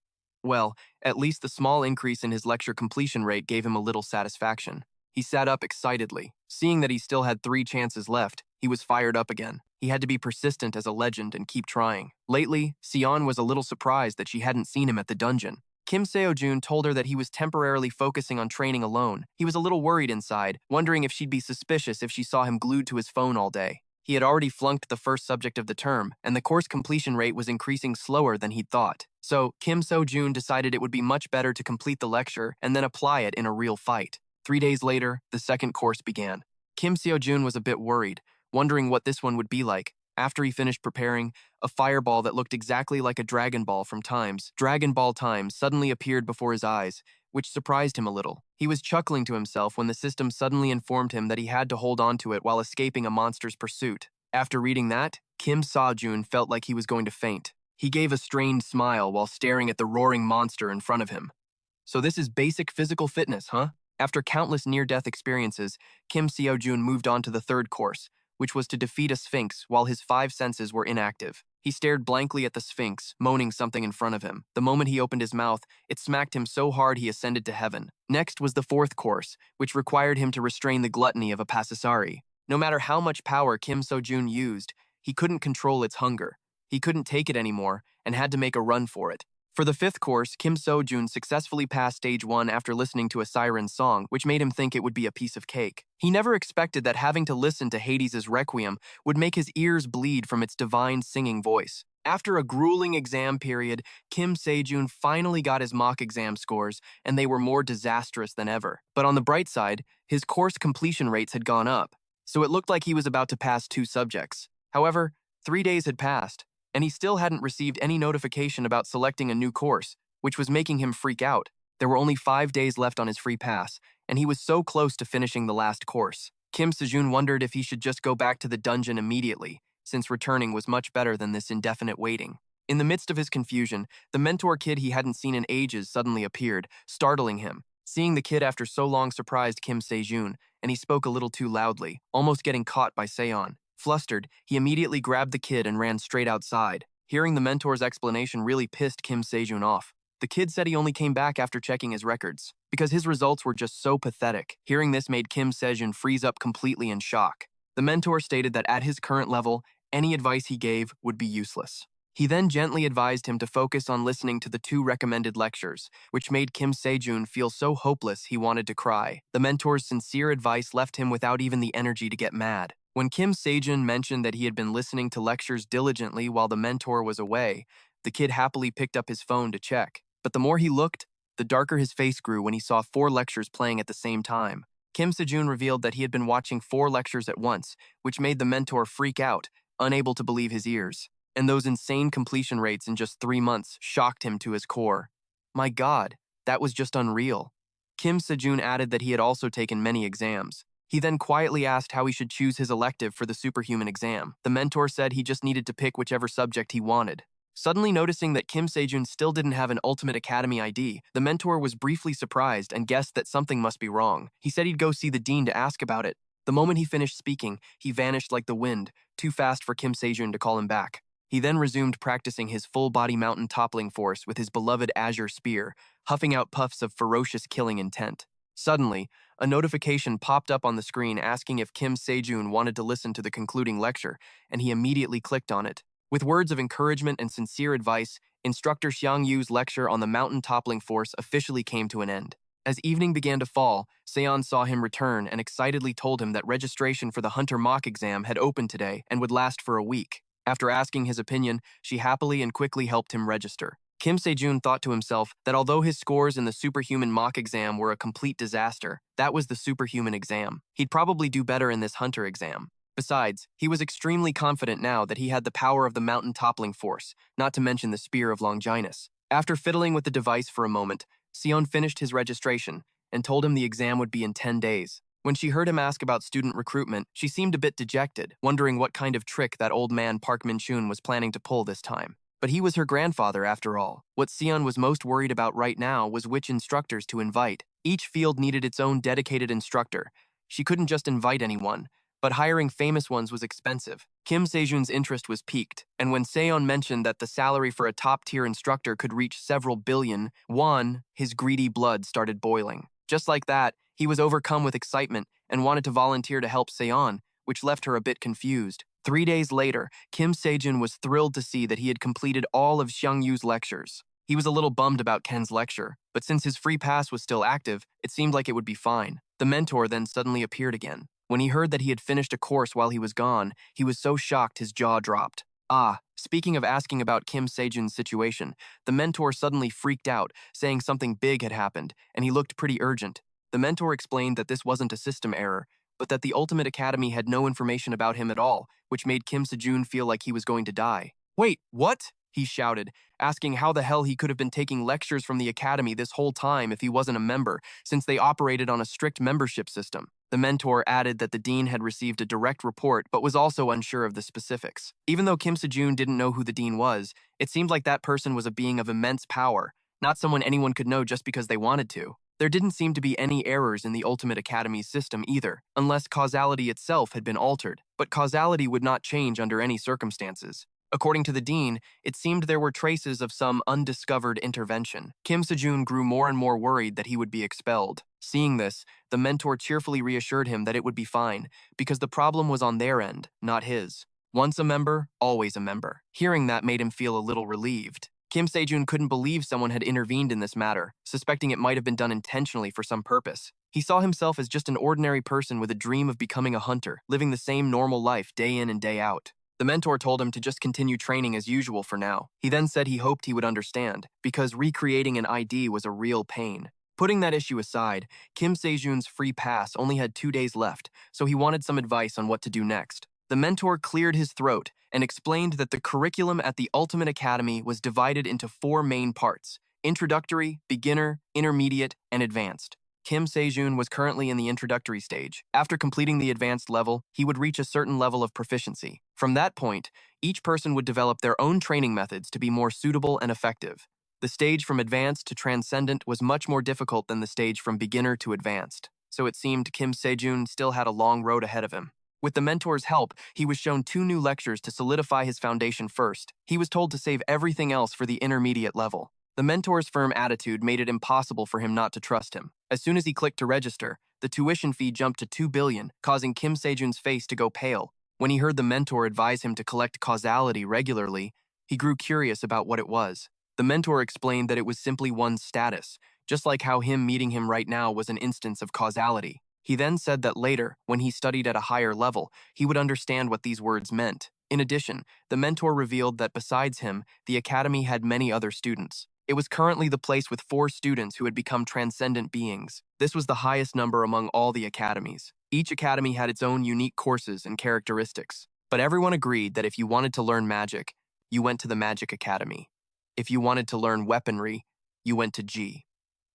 S1: Well, at least the small increase in his lecture completion rate gave him a little satisfaction. He sat up excitedly. Seeing that he still had 3 chances left, he was fired up again. He had to be persistent as a legend and keep trying. Lately, Sion was a little surprised that she hadn't seen him at the dungeon. Kim Sejun told her that he was temporarily focusing on training alone. He was a little worried inside, wondering if she'd be suspicious if she saw him glued to his phone all day. He had already flunked the first subject of the term, and the course completion rate was increasing slower than he'd thought. So, Kim Sejun decided it would be much better to complete the lecture and then apply it in a real fight. 3 days later, the second course began. Kim Sejun was a bit worried, wondering what this one would be like. After he finished preparing, a fireball that looked exactly like a Dragon Ball from Dragon Ball Times, suddenly appeared before his eyes, which surprised him a little. He was chuckling to himself when the system suddenly informed him that he had to hold on to it while escaping a monster's pursuit. After reading that, Kim Sejun felt like he was going to faint. He gave a strained smile while staring at the roaring monster in front of him. So this is basic physical fitness, huh? After countless near-death experiences, Kim Sejun moved on to the third course, which was to defeat a sphinx while his 5 senses were inactive. He stared blankly at the sphinx, moaning something in front of him. The moment he opened his mouth, it smacked him so hard he ascended to heaven. Next was the fourth course, which required him to restrain the gluttony of a pasasari. No matter how much power Kim Sejun used, he couldn't control its hunger. He couldn't take it anymore and had to make a run for it. For the fifth course, Kim Sejun successfully passed stage 1 after listening to a siren song, which made him think it would be a piece of cake. He never expected that having to listen to Hades' Requiem would make his ears bleed from its divine singing voice. After a grueling exam period, Kim Sejun finally got his mock exam scores, and they were more disastrous than ever. But on the bright side, his course completion rates had gone up, so it looked like he was about to pass 2 subjects. However, 3 days had passed, and he still hadn't received any notification about selecting a new course, which was making him freak out. There were only 5 days left on his free pass, and he was so close to finishing the last course. Kim Sejun wondered if he should just go back to the dungeon immediately, since returning was much better than this indefinite waiting. In the midst of his confusion, the mentor kid he hadn't seen in ages suddenly appeared, startling him. Seeing the kid after so long surprised Kim Sejun, and he spoke a little too loudly, almost getting caught by Seon. Flustered, he immediately grabbed the kid and ran straight outside. Hearing the mentor's explanation really pissed Kim Sejun off. The kid said he only came back after checking his records, because his results were just so pathetic. Hearing this made Kim Sejun freeze up completely in shock. The mentor stated that at his current level, any advice he gave would be useless. He then gently advised him to focus on listening to the 2 recommended lectures, which made Kim Sejun feel so hopeless he wanted to cry. The mentor's sincere advice left him without even the energy to get mad. When Kim Sejun mentioned that he had been listening to lectures diligently while the mentor was away, the kid happily picked up his phone to check. But the more he looked, the darker his face grew when he saw 4 lectures playing at the same time. Kim Sejun revealed that he had been watching 4 lectures at once, which made the mentor freak out, unable to believe his ears. And those insane completion rates in just 3 months shocked him to his core. My God, that was just unreal. Kim Sejun added that he had also taken many exams. He then quietly asked how he should choose his elective for the superhuman exam. The mentor said he just needed to pick whichever subject he wanted. Suddenly noticing that Kim Sejun still didn't have an Ultimate Academy ID, the mentor was briefly surprised and guessed that something must be wrong. He said he'd go see the dean to ask about it. The moment he finished speaking, he vanished like the wind, too fast for Kim Sejun to call him back. He then resumed practicing his full-body mountain toppling force with his beloved azure spear, huffing out puffs of ferocious killing intent. Suddenly, a notification popped up on the screen asking if Kim Sejun wanted to listen to the concluding lecture, and he immediately clicked on it. With words of encouragement and sincere advice, Instructor Xiang Yu's lecture on the mountain toppling force officially came to an end. As evening began to fall, Seon saw him return and excitedly told him that registration for the Hunter mock exam had opened today and would last for a week. After asking his opinion, she happily and quickly helped him register. Kim Sejun thought to himself that although his scores in the superhuman mock exam were a complete disaster, that was the superhuman exam. He'd probably do better in this Hunter exam. Besides, he was extremely confident now that he had the power of the mountain toppling force, not to mention the spear of Longinus. After fiddling with the device for a moment, Seon finished his registration and told him the exam would be in 10 days. When she heard him ask about student recruitment, she seemed a bit dejected, wondering what kind of trick that old man Park Min-chun was planning to pull this time. But he was her grandfather after all. What Seon was most worried about right now was which instructors to invite. Each field needed its own dedicated instructor. She couldn't just invite anyone, but hiring famous ones was expensive. Kim Sejun's interest was piqued, and when Seon mentioned that the salary for a top-tier instructor could reach several billion won, his greedy blood started boiling. Just like that, he was overcome with excitement and wanted to volunteer to help Seon, which left her a bit confused. 3 days later, Kim Sejun was thrilled to see that he had completed all of Xiang Yu's lectures. He was a little bummed about Ken's lecture, but since his free pass was still active, it seemed like it would be fine. The mentor then suddenly appeared again. When he heard that he had finished a course while he was gone, he was so shocked his jaw dropped. Speaking of asking about Kim Sejun's situation, the mentor suddenly freaked out, saying something big had happened, and he looked pretty urgent. The mentor explained that this wasn't a system error, but that the Ultimate Academy had no information about him at all, which made Kim Sejun feel like he was going to die. "Wait, what?" he shouted, asking how the hell he could have been taking lectures from the Academy this whole time if he wasn't a member, since they operated on a strict membership system. The mentor added that the dean had received a direct report but was also unsure of the specifics. Even though Kim Sejun didn't know who the dean was, it seemed like that person was a being of immense power, not someone anyone could know just because they wanted to. There didn't seem to be any errors in the Ultimate Academy's system either, unless causality itself had been altered, but causality would not change under any circumstances. According to the dean, it seemed there were traces of some undiscovered intervention. Kim Sejun grew more and more worried that he would be expelled. Seeing this, the mentor cheerfully reassured him that it would be fine, because the problem was on their end, not his. Once a member, always a member. Hearing that made him feel a little relieved. Kim Sejun couldn't believe someone had intervened in this matter, suspecting it might have been done intentionally for some purpose. He saw himself as just an ordinary person with a dream of becoming a hunter, living the same normal life day in and day out. The mentor told him to just continue training as usual for now. He then said he hoped he would understand, because recreating an ID was a real pain. Putting that issue aside, Kim Sejun's free pass only had 2 days left, so he wanted some advice on what to do next. The mentor cleared his throat and explained that the curriculum at the Ultimate Academy was divided into 4 main parts: introductory, beginner, intermediate, and advanced. Kim Sejun was currently in the introductory stage. After completing the advanced level, he would reach a certain level of proficiency. From that point, each person would develop their own training methods to be more suitable and effective. The stage from advanced to transcendent was much more difficult than the stage from beginner to advanced, so it seemed Kim Sejun still had a long road ahead of him. With the mentor's help, he was shown 2 new lectures to solidify his foundation first. He was told to save everything else for the intermediate level. The mentor's firm attitude made it impossible for him not to trust him. As soon as he clicked to register, the tuition fee jumped to 2 billion, causing Kim Sejun's face to go pale. When he heard the mentor advise him to collect causality regularly, he grew curious about what it was. The mentor explained that it was simply one's status, just like how him meeting him right now was an instance of causality. He then said that later, when he studied at a higher level, he would understand what these words meant. In addition, the mentor revealed that besides him, the academy had many other students. It was currently the place with 4 students who had become transcendent beings. This was the highest number among all the academies. Each academy had its own unique courses and characteristics, but everyone agreed that if you wanted to learn magic, you went to the Magic Academy. If you wanted to learn weaponry, you went to G.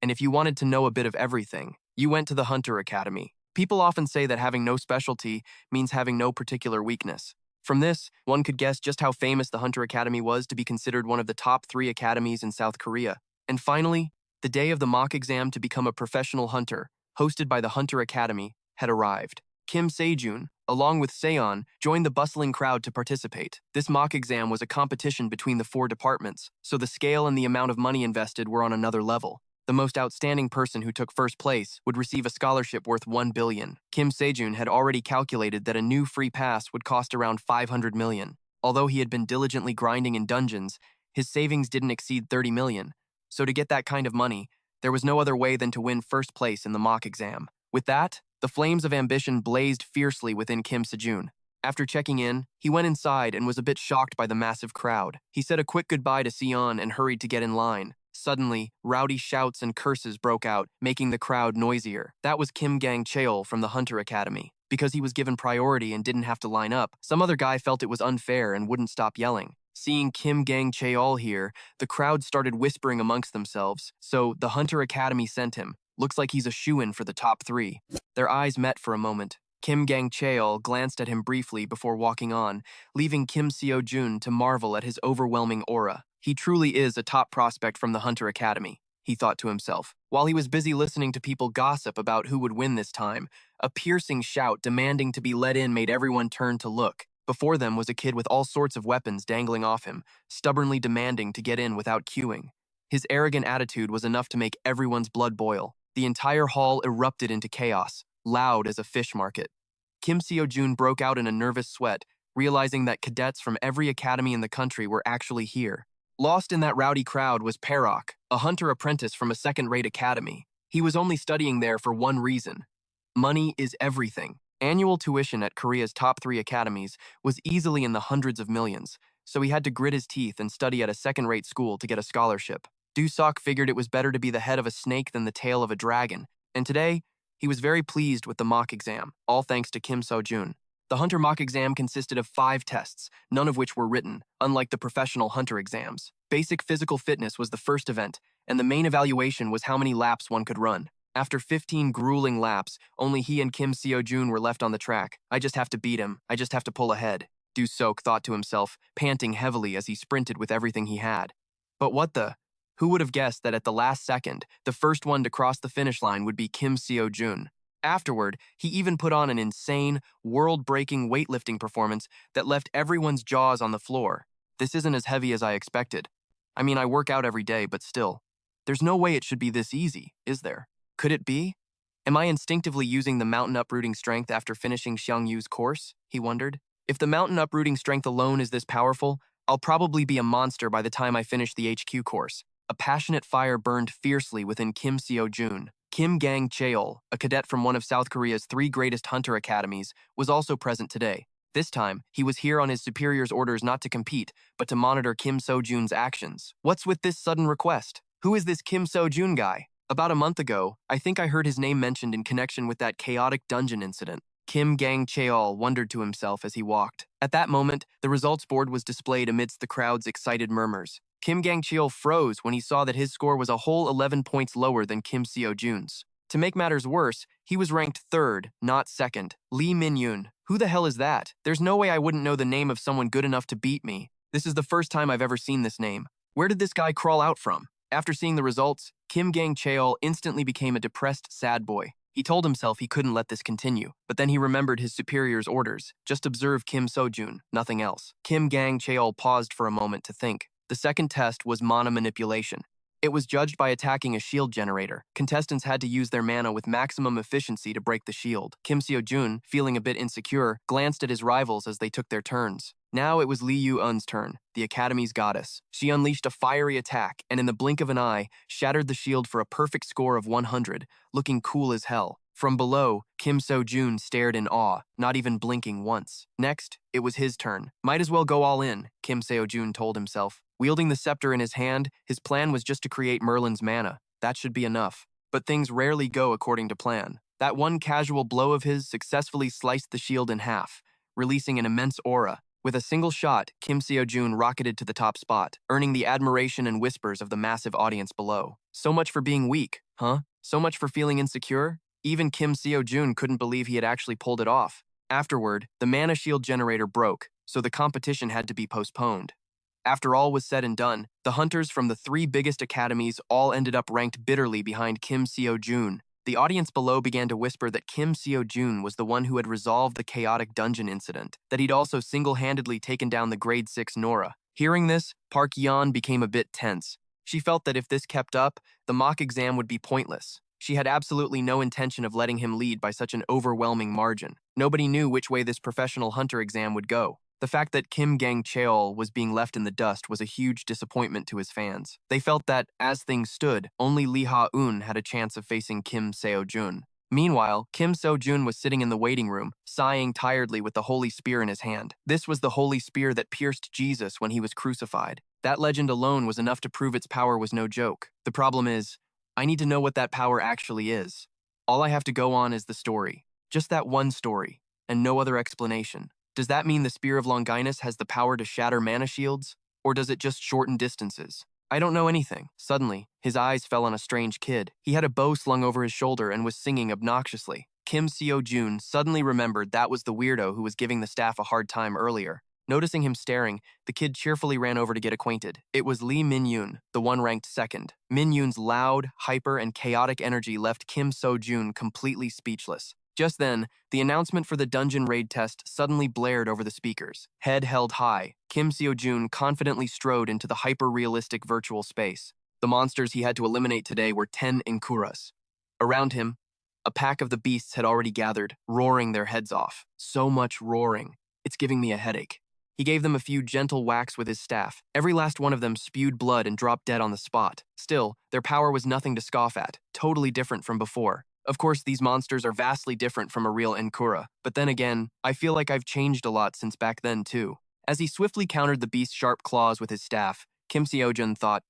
S1: And if you wanted to know a bit of everything, you went to the Hunter Academy. People often say that having no specialty means having no particular weakness. From this, one could guess just how famous the Hunter Academy was to be considered one of the top 3 academies in South Korea. And finally, the day of the mock exam to become a professional hunter, hosted by the Hunter Academy, had arrived. Kim Sejun, along with Seon, joined the bustling crowd to participate. This mock exam was a competition between the 4 departments, so the scale and the amount of money invested were on another level. The most outstanding person who took first place would receive a scholarship worth 1 billion. Kim Sejun had already calculated that a new free pass would cost around 500 million. Although he had been diligently grinding in dungeons, his savings didn't exceed 30 million. So to get that kind of money, There was no other way than to win first place in the mock exam. With that, the flames of ambition blazed fiercely within Kim Sejun. After checking in, he went inside and was a bit shocked by the massive crowd. He said a quick goodbye to Sion and hurried to get in line. Suddenly, rowdy shouts and curses broke out, making the crowd noisier. That was Kim Gang-cheol from the Hunter Academy. Because he was given priority and didn't have to line up, some other guy felt it was unfair and wouldn't stop yelling. Seeing Kim Gang-cheol here, the crowd started whispering amongst themselves, so the Hunter Academy sent him. Looks like he's a shoo-in for the top 3. Their eyes met for a moment. Kim Gang-cheol glanced at him briefly before walking on, leaving Kim Sejun to marvel at his overwhelming aura. He truly is a top prospect from the Hunter Academy, he thought to himself. While he was busy listening to people gossip about who would win this time, a piercing shout demanding to be let in made everyone turn to look. Before them was a kid with all sorts of weapons dangling off him, stubbornly demanding to get in without queuing. His arrogant attitude was enough to make everyone's blood boil. The entire hall erupted into chaos, loud as a fish market. Kim Sejun broke out in a nervous sweat, realizing that cadets from every academy in the country were actually here. Lost in that rowdy crowd was Park, a hunter apprentice from a second-rate academy. He was only studying there for one reason. Money is everything. Annual tuition at Korea's top 3 academies was easily in the hundreds of millions, so he had to grit his teeth and study at a second-rate school to get a scholarship. Dusok figured it was better to be the head of a snake than the tail of a dragon, and today, he was very pleased with the mock exam, all thanks to Kim Sejun. The Hunter mock exam consisted of 5 tests, none of which were written, unlike the professional Hunter exams. Basic physical fitness was the first event, and the main evaluation was how many laps one could run. After 15 grueling laps, only he and Kim Sejun were left on the track. I just have to beat him. I just have to pull ahead, Dusok thought to himself, panting heavily as he sprinted with everything he had. But what the? Who would have guessed that at the last second, the first one to cross the finish line would be Kim Sejun? Afterward, he even put on an insane, world-breaking weightlifting performance that left everyone's jaws on the floor. This isn't as heavy as I expected. I mean, I work out every day, but still. There's no way it should be this easy, is there? Could it be? Am I instinctively using the mountain uprooting strength after finishing Xiang Yu's course? He wondered. If the mountain uprooting strength alone is this powerful, I'll probably be a monster by the time I finish the HQ course. A passionate fire burned fiercely within Kim Sejun. Kim Gang-cheol, a cadet from one of South Korea's 3 greatest hunter academies, was also present today. This time, he was here on his superior's orders not to compete, but to monitor Kim Sejun's actions. What's with this sudden request? Who is this Kim Sejun guy? About a month ago, I think I heard his name mentioned in connection with that chaotic dungeon incident. Kim Gang-cheol wondered to himself as he walked. At that moment, the results board was displayed amidst the crowd's excited murmurs. Kim Gang-cheol froze when he saw that his score was a whole 11 points lower than Kim Sejun's. To make matters worse, he was ranked 3rd, not 2nd. Lee Min-yoon. Who the hell is that? There's no way I wouldn't know the name of someone good enough to beat me. This is the first time I've ever seen this name. Where did this guy crawl out from? After seeing the results, Kim Gang-cheol instantly became a depressed, sad boy. He told himself he couldn't let this continue, but then he remembered his superior's orders. Just observe Kim Sejun, nothing else. Kim Gang-cheol paused for a moment to think. The second test was mana manipulation. It was judged by attacking a shield generator. Contestants had to use their mana with maximum efficiency to break the shield. Kim Sejun, feeling a bit insecure, glanced at his rivals as they took their turns. Now it was Lee Yu-eun's turn, the Academy's goddess. She unleashed a fiery attack and in the blink of an eye, shattered the shield for a perfect score of 100, looking cool as hell. From below, Kim Sejun stared in awe, not even blinking once. Next, it was his turn. Might as well go all in, Kim Sejun told himself. Wielding the scepter in his hand, his plan was just to create Merlin's mana. That should be enough. But things rarely go according to plan. That one casual blow of his successfully sliced the shield in half, releasing an immense aura. With a single shot, Kim Sejun rocketed to the top spot, earning the admiration and whispers of the massive audience below. So much for being weak, huh? So much for feeling insecure? Even Kim Sejun couldn't believe he had actually pulled it off. Afterward, the mana shield generator broke, so the competition had to be postponed. After all was said and done, the hunters from the 3 biggest academies all ended up ranked bitterly behind Kim Sejun. The audience below began to whisper that Kim Sejun was the one who had resolved the chaotic dungeon incident, that he'd also single-handedly taken down the grade 6 Nora. Hearing this, Park Ji Hun became a bit tense. She felt that if this kept up, the mock exam would be pointless. She had absolutely no intention of letting him lead by such an overwhelming margin. Nobody knew which way this professional hunter exam would go. The fact that Kim Gang-cheol was being left in the dust was a huge disappointment to his fans. They felt that, as things stood, only Lee Ha-eun had a chance of facing Kim Sejun. Meanwhile, Kim Sejun was sitting in the waiting room, sighing tiredly with the holy spear in his hand. This was the holy spear that pierced Jesus when he was crucified. That legend alone was enough to prove its power was no joke. The problem is, I need to know what that power actually is. All I have to go on is the story. Just that one story, and no other explanation. Does that mean the Spear of Longinus has the power to shatter mana shields? Or does it just shorten distances? I don't know anything. Suddenly, his eyes fell on a strange kid. He had a bow slung over his shoulder and was singing obnoxiously. Kim Seo-jun suddenly remembered that was the weirdo who was giving the staff a hard time earlier. Noticing him staring, the kid cheerfully ran over to get acquainted. It was Lee Min-yoon, the one ranked second. Min-yoon's loud, hyper, and chaotic energy left Kim Seo-jun completely speechless. Just then, the announcement for the dungeon raid test suddenly blared over the speakers. Head held high, Kim Seo-jun confidently strode into the hyper-realistic virtual space. The monsters he had to eliminate today were 10 Inkuras. Around him, a pack of the beasts had already gathered, roaring their heads off. So much roaring. It's giving me a headache. He gave them a few gentle whacks with his staff. Every last one of them spewed blood and dropped dead on the spot. Still, their power was nothing to scoff at, totally different from before. Of course, these monsters are vastly different from a real Enkura, but then again, I feel like I've changed a lot since back then too. As he swiftly countered the beast's sharp claws with his staff, Kim Seo-jun thought,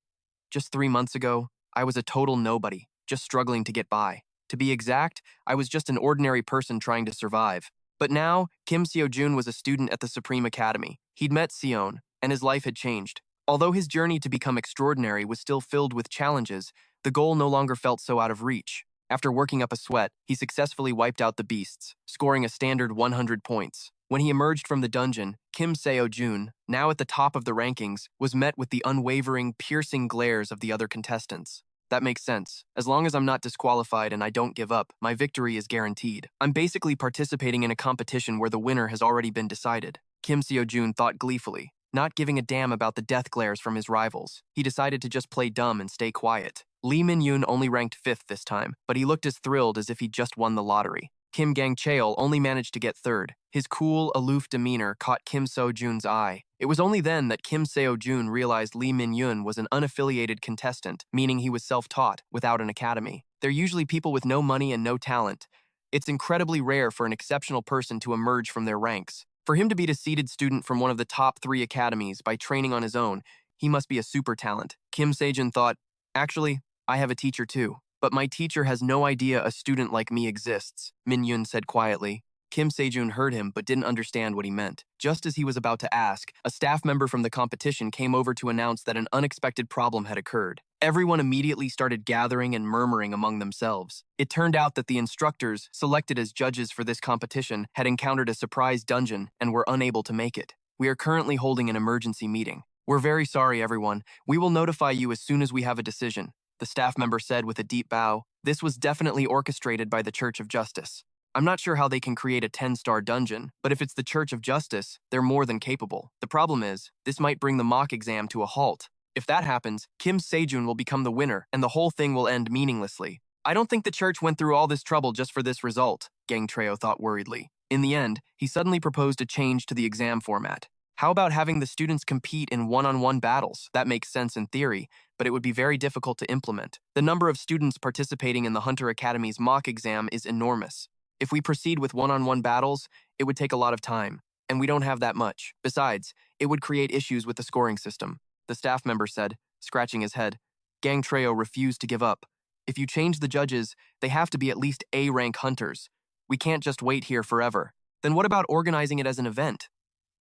S1: just 3 months ago, I was a total nobody, just struggling to get by. To be exact, I was just an ordinary person trying to survive. But now, Kim Seo-jun was a student at the Supreme Academy. He'd met Sion, and his life had changed. Although his journey to become extraordinary was still filled with challenges, the goal no longer felt so out of reach. After working up a sweat, he successfully wiped out the beasts, scoring a standard 100 points. When he emerged from the dungeon, Kim Seo-jun, now at the top of the rankings, was met with the unwavering, piercing glares of the other contestants. That makes sense. As long as I'm not disqualified and I don't give up, my victory is guaranteed. I'm basically participating in a competition where the winner has already been decided. Kim Seo-jun thought gleefully. Not giving a damn about the death glares from his rivals, he decided to just play dumb and stay quiet. Lee Min-yoon only ranked 5th this time, but he looked as thrilled as if he'd just won the lottery. Kim Gang-cheol only managed to get 3rd. His cool, aloof demeanor caught Kim Seo-jun's eye. It was only then that Kim Seo-jun realized Lee Min-yoon was an unaffiliated contestant, meaning he was self-taught, without an academy. They're usually people with no money and no talent. It's incredibly rare for an exceptional person to emerge from their ranks. For him to be a seeded student from one of the top 3 academies by training on his own, he must be a super talent. Kim Sejun thought, actually, I have a teacher too. But my teacher has no idea a student like me exists, Min-yoon said quietly. Kim Sejun heard him but didn't understand what he meant. Just as he was about to ask, a staff member from the competition came over to announce that an unexpected problem had occurred. Everyone immediately started gathering and murmuring among themselves. It turned out that the instructors, selected as judges for this competition, had encountered a surprise dungeon and were unable to make it. We are currently holding an emergency meeting. We're very sorry, everyone. We will notify you as soon as we have a decision, the staff member said with a deep bow. This was definitely orchestrated by the Church of Justice. I'm not sure how they can create a 10-star dungeon, but if it's the Church of Justice, they're more than capable. The problem is, this might bring the mock exam to a halt. If that happens, Kim Sejun will become the winner, and the whole thing will end meaninglessly. I don't think the church went through all this trouble just for this result, Gang Treo thought worriedly. In the end, he suddenly proposed a change to the exam format. How about having the students compete in one-on-one battles? That makes sense in theory, but it would be very difficult to implement. The number of students participating in the Hunter Academy's mock exam is enormous. If we proceed with one-on-one battles, it would take a lot of time, and we don't have that much. Besides, it would create issues with the scoring system, the staff member said, scratching his head. Gang Treo refused to give up. If you change the judges, they have to be at least A-rank hunters. We can't just wait here forever. Then what about organizing it as an event?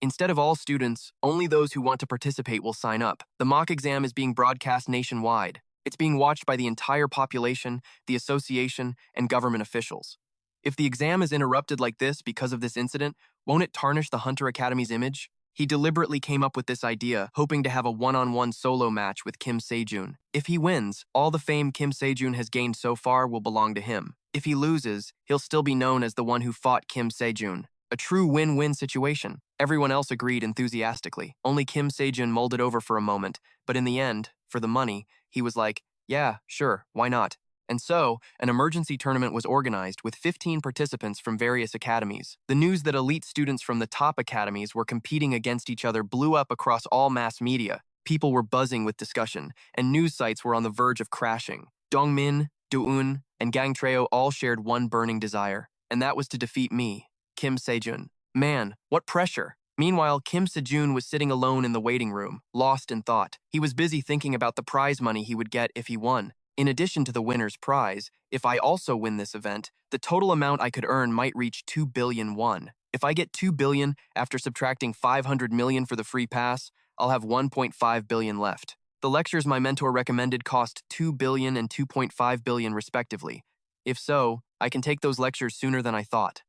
S1: Instead of all students, only those who want to participate will sign up. The mock exam is being broadcast nationwide. It's being watched by the entire population, the association, and government officials. If the exam is interrupted like this because of this incident, won't it tarnish the Hunter Academy's image? He deliberately came up with this idea, hoping to have a one-on-one solo match with Kim Sejun. If he wins, all the fame Kim Sejun has gained so far will belong to him. If he loses, he'll still be known as the one who fought Kim Sejun. A true win-win situation. Everyone else agreed enthusiastically. Only Kim Sejun mulled it over for a moment, but in the end, for the money, he was like, yeah, sure, why not? And so, an emergency tournament was organized with 15 participants from various academies. The news that elite students from the top academies were competing against each other blew up across all mass media. People were buzzing with discussion, and news sites were on the verge of crashing. Dongmin, Duel, and Gang Treo all shared one burning desire, and that was to defeat me, Kim Sejun. Man, what pressure! Meanwhile, Kim Sejun was sitting alone in the waiting room, lost in thought. He was busy thinking about the prize money he would get if he won. In addition to the winner's prize, if I also win this event, the total amount I could earn might reach 2 billion won. If I get 2 billion after subtracting 500 million for the free pass, I'll have 1.5 billion left. The lectures my mentor recommended cost 2 billion and 2.5 billion respectively. If so, I can take those lectures sooner than I thought.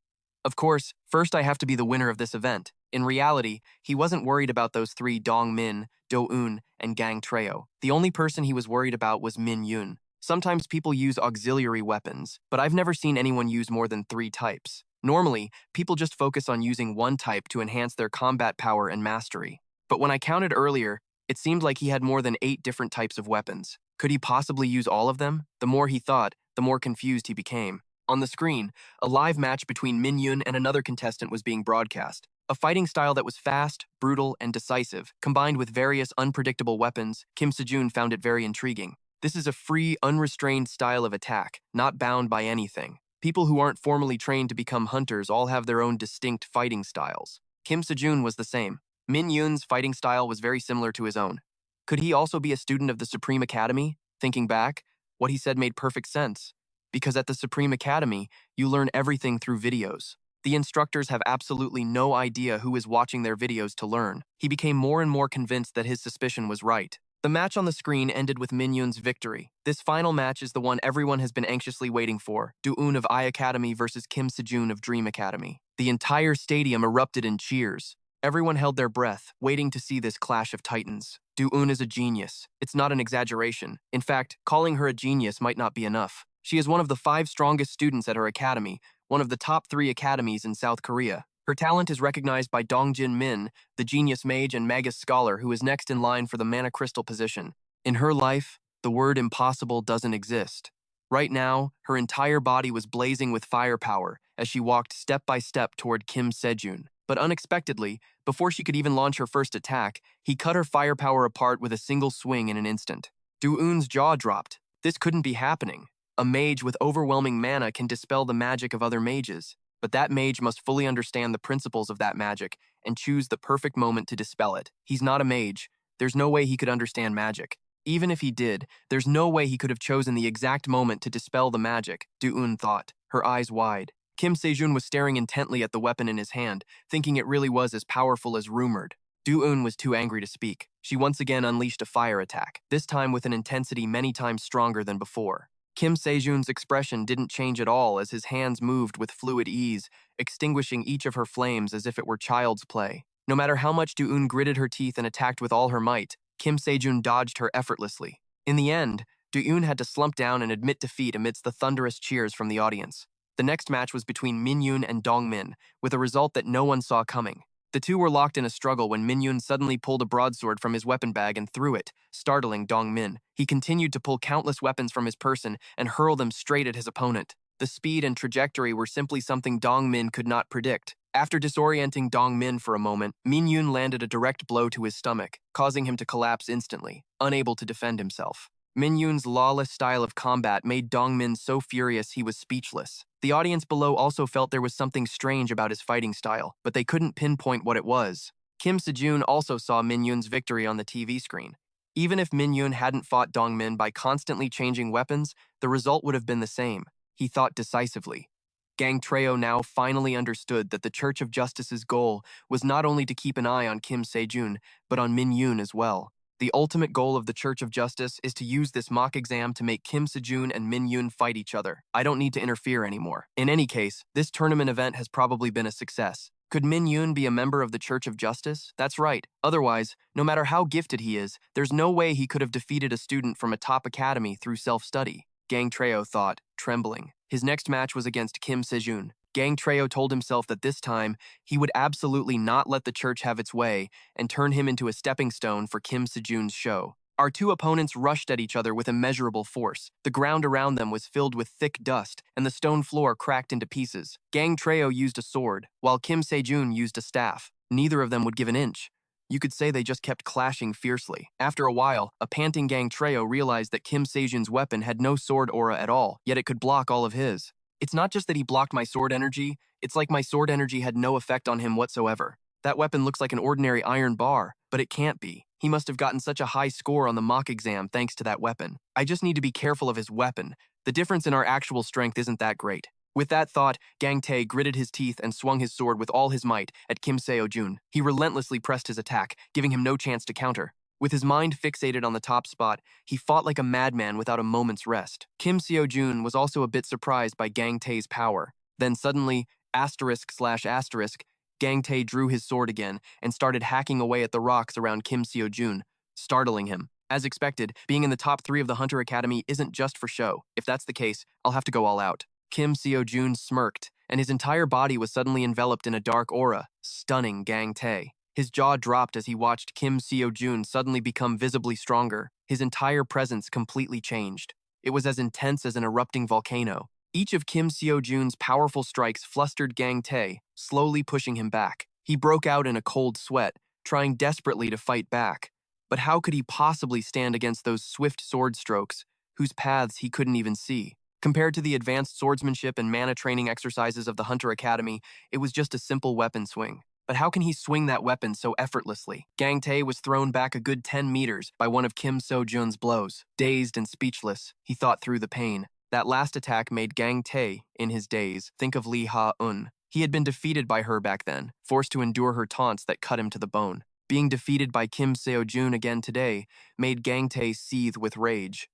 S1: Of course, first I have to be the winner of this event. In reality, he wasn't worried about those three Dongmin, Do-eun, and Gang Treo. The only person he was worried about was Min Yoon. Sometimes people use auxiliary weapons, but I've never seen anyone use more than 3 types. Normally, people just focus on using one type to enhance their combat power and mastery. But when I counted earlier, it seemed like he had more than 8 different types of weapons. Could he possibly use all of them? The more he thought, the more confused he became. On the screen, a live match between Min Yoon and another contestant was being broadcast. A fighting style that was fast, brutal, and decisive, combined with various unpredictable weapons, Kim Sejun found it very intriguing. This is a free, unrestrained style of attack, not bound by anything. People who aren't formally trained to become hunters all have their own distinct fighting styles. Kim Sejun was the same. Min Yoon's fighting style was very similar to his own. Could he also be a student of the Supreme Academy? Thinking back, what he said made perfect sense. Because at the Supreme Academy, you learn everything through videos. The instructors have absolutely no idea who is watching their videos to learn. He became more and more convinced that his suspicion was right. The match on the screen ended with Min Yoon's victory. This final match is the one everyone has been anxiously waiting for, Do-eun of I Academy versus Kim Sejun of Dream Academy. The entire stadium erupted in cheers. Everyone held their breath, waiting to see this clash of titans. Do-eun is a genius. It's not an exaggeration. In fact, calling her a genius might not be enough. She is one of the 5 strongest students at her academy, one of the top 3 academies in South Korea. Her talent is recognized by Dongjin Min, the genius mage and magus scholar who is next in line for the mana crystal position. In her life, the word impossible doesn't exist. Right now, her entire body was blazing with firepower as she walked step by step toward Kim Sejun. But unexpectedly, before she could even launch her first attack, he cut her firepower apart with a single swing in an instant. Do-eun's jaw dropped. This couldn't be happening. A mage with overwhelming mana can dispel the magic of other mages, but that mage must fully understand the principles of that magic and choose the perfect moment to dispel it. He's not a mage. There's no way he could understand magic. Even if he did, there's no way he could have chosen the exact moment to dispel the magic, Do-eun thought, her eyes wide. Kim Sejun was staring intently at the weapon in his hand, thinking it really was as powerful as rumored. Do-eun was too angry to speak. She once again unleashed a fire attack, this time with an intensity many times stronger than before. Kim Sejun's expression didn't change at all as his hands moved with fluid ease, extinguishing each of her flames as if it were child's play. No matter how much Do-eun gritted her teeth and attacked with all her might, Kim Sejun dodged her effortlessly. In the end, Do-eun had to slump down and admit defeat amidst the thunderous cheers from the audience. The next match was between Min Yoon and Dongmin, with a result that no one saw coming. The two were locked in a struggle when Min Yoon suddenly pulled a broadsword from his weapon bag and threw it, startling Dongmin. He continued to pull countless weapons from his person and hurl them straight at his opponent. The speed and trajectory were simply something Dongmin could not predict. After disorienting Dongmin for a moment, Min Yoon landed a direct blow to his stomach, causing him to collapse instantly, unable to defend himself. Min Yoon's lawless style of combat made Dongmin so furious he was speechless. The audience below also felt there was something strange about his fighting style, but they couldn't pinpoint what it was. Kim Sejun also saw Min Yoon's victory on the TV screen. Even if Min Yoon hadn't fought Dongmin by constantly changing weapons, the result would have been the same. He thought decisively. Gang Treo now finally understood that the Church of Justice's goal was not only to keep an eye on Kim Sejun, but on Min Yoon as well. The ultimate goal of the Church of Justice is to use this mock exam to make Kim Sejun and Min Yoon fight each other. I don't need to interfere anymore. In any case, this tournament event has probably been a success. Could Min Yoon be a member of the Church of Justice? That's right. Otherwise, no matter how gifted he is, there's no way he could have defeated a student from a top academy through self-study. Gang Treo thought, trembling. His next match was against Kim Sejun. Gang Treo told himself that this time, he would absolutely not let the church have its way and turn him into a stepping stone for Kim Sejun's show. Our two opponents rushed at each other with immeasurable force. The ground around them was filled with thick dust, and the stone floor cracked into pieces. Gang Treo used a sword, while Kim Sejun used a staff. Neither of them would give an inch. You could say they just kept clashing fiercely. After a while, a panting Gang Treo realized that Kim Sejun's weapon had no sword aura at all, yet it could block all of his. It's not just that he blocked my sword energy, it's like my sword energy had no effect on him whatsoever. That weapon looks like an ordinary iron bar, but it can't be. He must have gotten such a high score on the mock exam thanks to that weapon. I just need to be careful of his weapon. The difference in our actual strength isn't that great. With that thought, Gang Tae gritted his teeth and swung his sword with all his might at Kim Seo-jun. He relentlessly pressed his attack, giving him no chance to counter. With his mind fixated on the top spot, he fought like a madman without a moment's rest. Kim Seo-jun was also a bit surprised by Gang Tae's power. Then suddenly, */*, Gang Tae drew his sword again and started hacking away at the rocks around Kim Seo-jun, startling him. As expected, being in the top 3 of the Hunter Academy isn't just for show. If that's the case, I'll have to go all out. Kim Seo-jun smirked, and his entire body was suddenly enveloped in a dark aura, stunning Gang Tae. His jaw dropped as he watched Kim Seo-jun suddenly become visibly stronger. His entire presence completely changed. It was as intense as an erupting volcano. Each of Kim Seo-jun's powerful strikes flustered Gang Tae, slowly pushing him back. He broke out in a cold sweat, trying desperately to fight back. But how could he possibly stand against those swift sword strokes, whose paths he couldn't even see? Compared to the advanced swordsmanship and mana training exercises of the Hunter Academy, it was just a simple weapon swing. But how can he swing that weapon so effortlessly? Gang Tae was thrown back a good 10 meters by one of Kim Seo-jun's blows. Dazed and speechless, he thought through the pain. That last attack made Gang Tae, in his daze, think of Lee Ha-eun. He had been defeated by her back then, forced to endure her taunts that cut him to the bone. Being defeated by Kim Seo-jun again today made Gang Tae seethe with rage.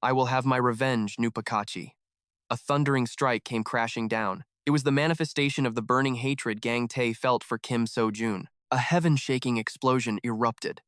S1: I will have my revenge, Nupakachi. A thundering strike came crashing down. It was the manifestation of the burning hatred Gang Tae felt for Kim Seo-jun. A heaven-shaking explosion erupted.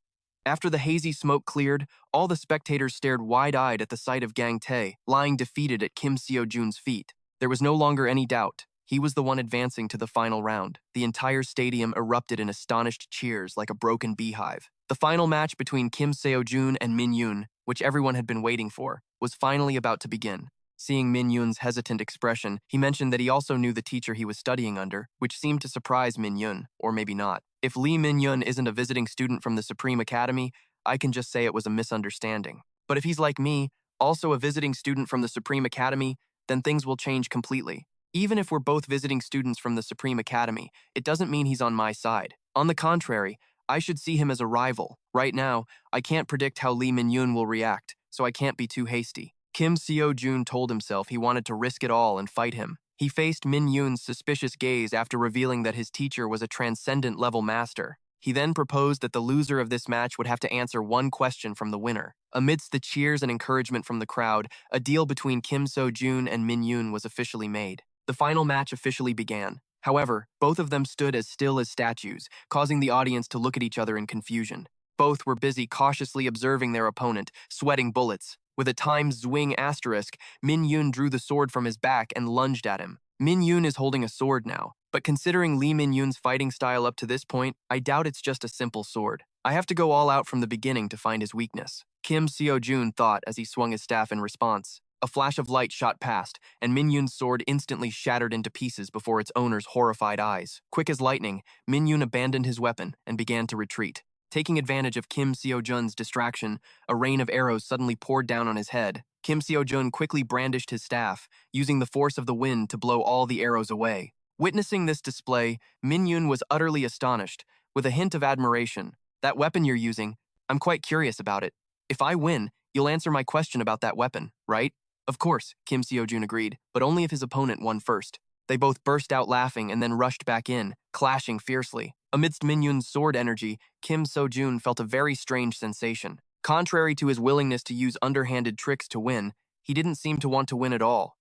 S1: After the hazy smoke cleared, all the spectators stared wide-eyed at the sight of Gang Tae, lying defeated at Kim Seo-jun's feet. There was no longer any doubt. He was the one advancing to the final round. The entire stadium erupted in astonished cheers like a broken beehive. The final match between Kim Seo-jun and Min Yoon, which everyone had been waiting for, was finally about to begin. Seeing Min Yoon's hesitant expression, he mentioned that he also knew the teacher he was studying under, which seemed to surprise Min Yoon, or maybe not. If Lee Min Yoon isn't a visiting student from the Supreme Academy, I can just say it was a misunderstanding. But if he's like me, also a visiting student from the Supreme Academy, then things will change completely. Even if we're both visiting students from the Supreme Academy, it doesn't mean he's on my side. On the contrary, I should see him as a rival. Right now, I can't predict how Lee Min Yoon will react, so I can't be too hasty. Kim Seo-jun told himself he wanted to risk it all and fight him. He faced Min Yoon's suspicious gaze after revealing that his teacher was a Transcendent level master. He then proposed that the loser of this match would have to answer one question from the winner. Amidst the cheers and encouragement from the crowd, a deal between Kim Seo-jun and Min Yoon was officially made. The final match officially began. However, both of them stood as still as statues, causing the audience to look at each other in confusion. Both were busy cautiously observing their opponent, sweating bullets. With a timed zwing asterisk, Min Yoon drew the sword from his back and lunged at him. Min Yoon is holding a sword now, but considering Lee Min Yoon's fighting style up to this point, I doubt it's just a simple sword. I have to go all out from the beginning to find his weakness. Kim Seo-jun thought as he swung his staff in response. A flash of light shot past, and Min Yoon's sword instantly shattered into pieces before its owner's horrified eyes. Quick as lightning, Min Yoon abandoned his weapon and began to retreat. Taking advantage of Kim Seo-jun's distraction, a rain of arrows suddenly poured down on his head. Kim Seo-jun quickly brandished his staff, using the force of the wind to blow all the arrows away. Witnessing this display, Min Yoon was utterly astonished, with a hint of admiration. That weapon you're using, I'm quite curious about it. If I win, you'll answer my question about that weapon, right? Of course, Kim Seo-jun agreed, but only if his opponent won first. They both burst out laughing and then rushed back in, clashing fiercely. Amidst Min Yoon's sword energy, Kim Seo-jun felt a very strange sensation. Contrary to his willingness to use underhanded tricks to win, he didn't seem to want to win at all.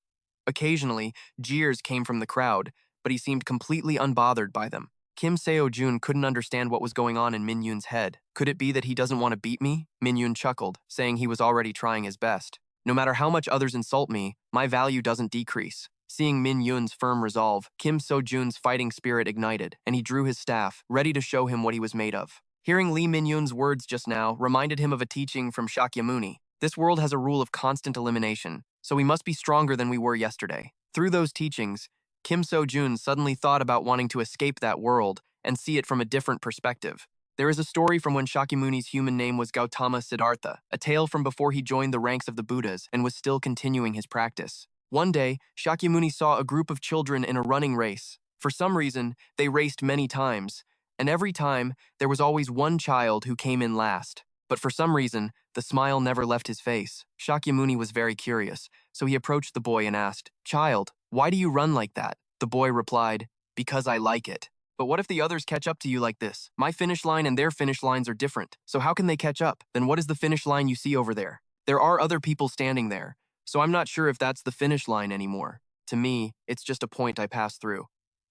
S1: Occasionally, jeers came from the crowd, but he seemed completely unbothered by them. Kim Seo-jun couldn't understand what was going on in Min Yoon's head. Could it be that he doesn't want to beat me? Min Yoon chuckled, saying he was already trying his best. No matter how much others insult me, my value doesn't decrease. Seeing Min Yoon's firm resolve, Kim Seo-jun's fighting spirit ignited, and he drew his staff, ready to show him what he was made of. Hearing Lee Min-yoon's words just now reminded him of a teaching from Shakyamuni. This world has a rule of constant elimination, so we must be stronger than we were yesterday. Through those teachings, Kim Sejun suddenly thought about wanting to escape that world and see it from a different perspective. There is a story from when Shakyamuni's human name was Gautama Siddhartha, a tale from before he joined the ranks of the Buddhas and was still continuing his practice. One day, Shakyamuni saw a group of children in a running race. For some reason, they raced many times, and every time, there was always one child who came in last. But for some reason, the smile never left his face. Shakyamuni was very curious, so he approached the boy and asked, "Child, why do you run like that?" The boy replied, "Because I like it." But what if the others catch up to you like this? My finish line and their finish lines are different, so how can they catch up? Then what is the finish line you see over there? There are other people standing there, so I'm not sure if that's the finish line anymore. To me, it's just a point I pass through.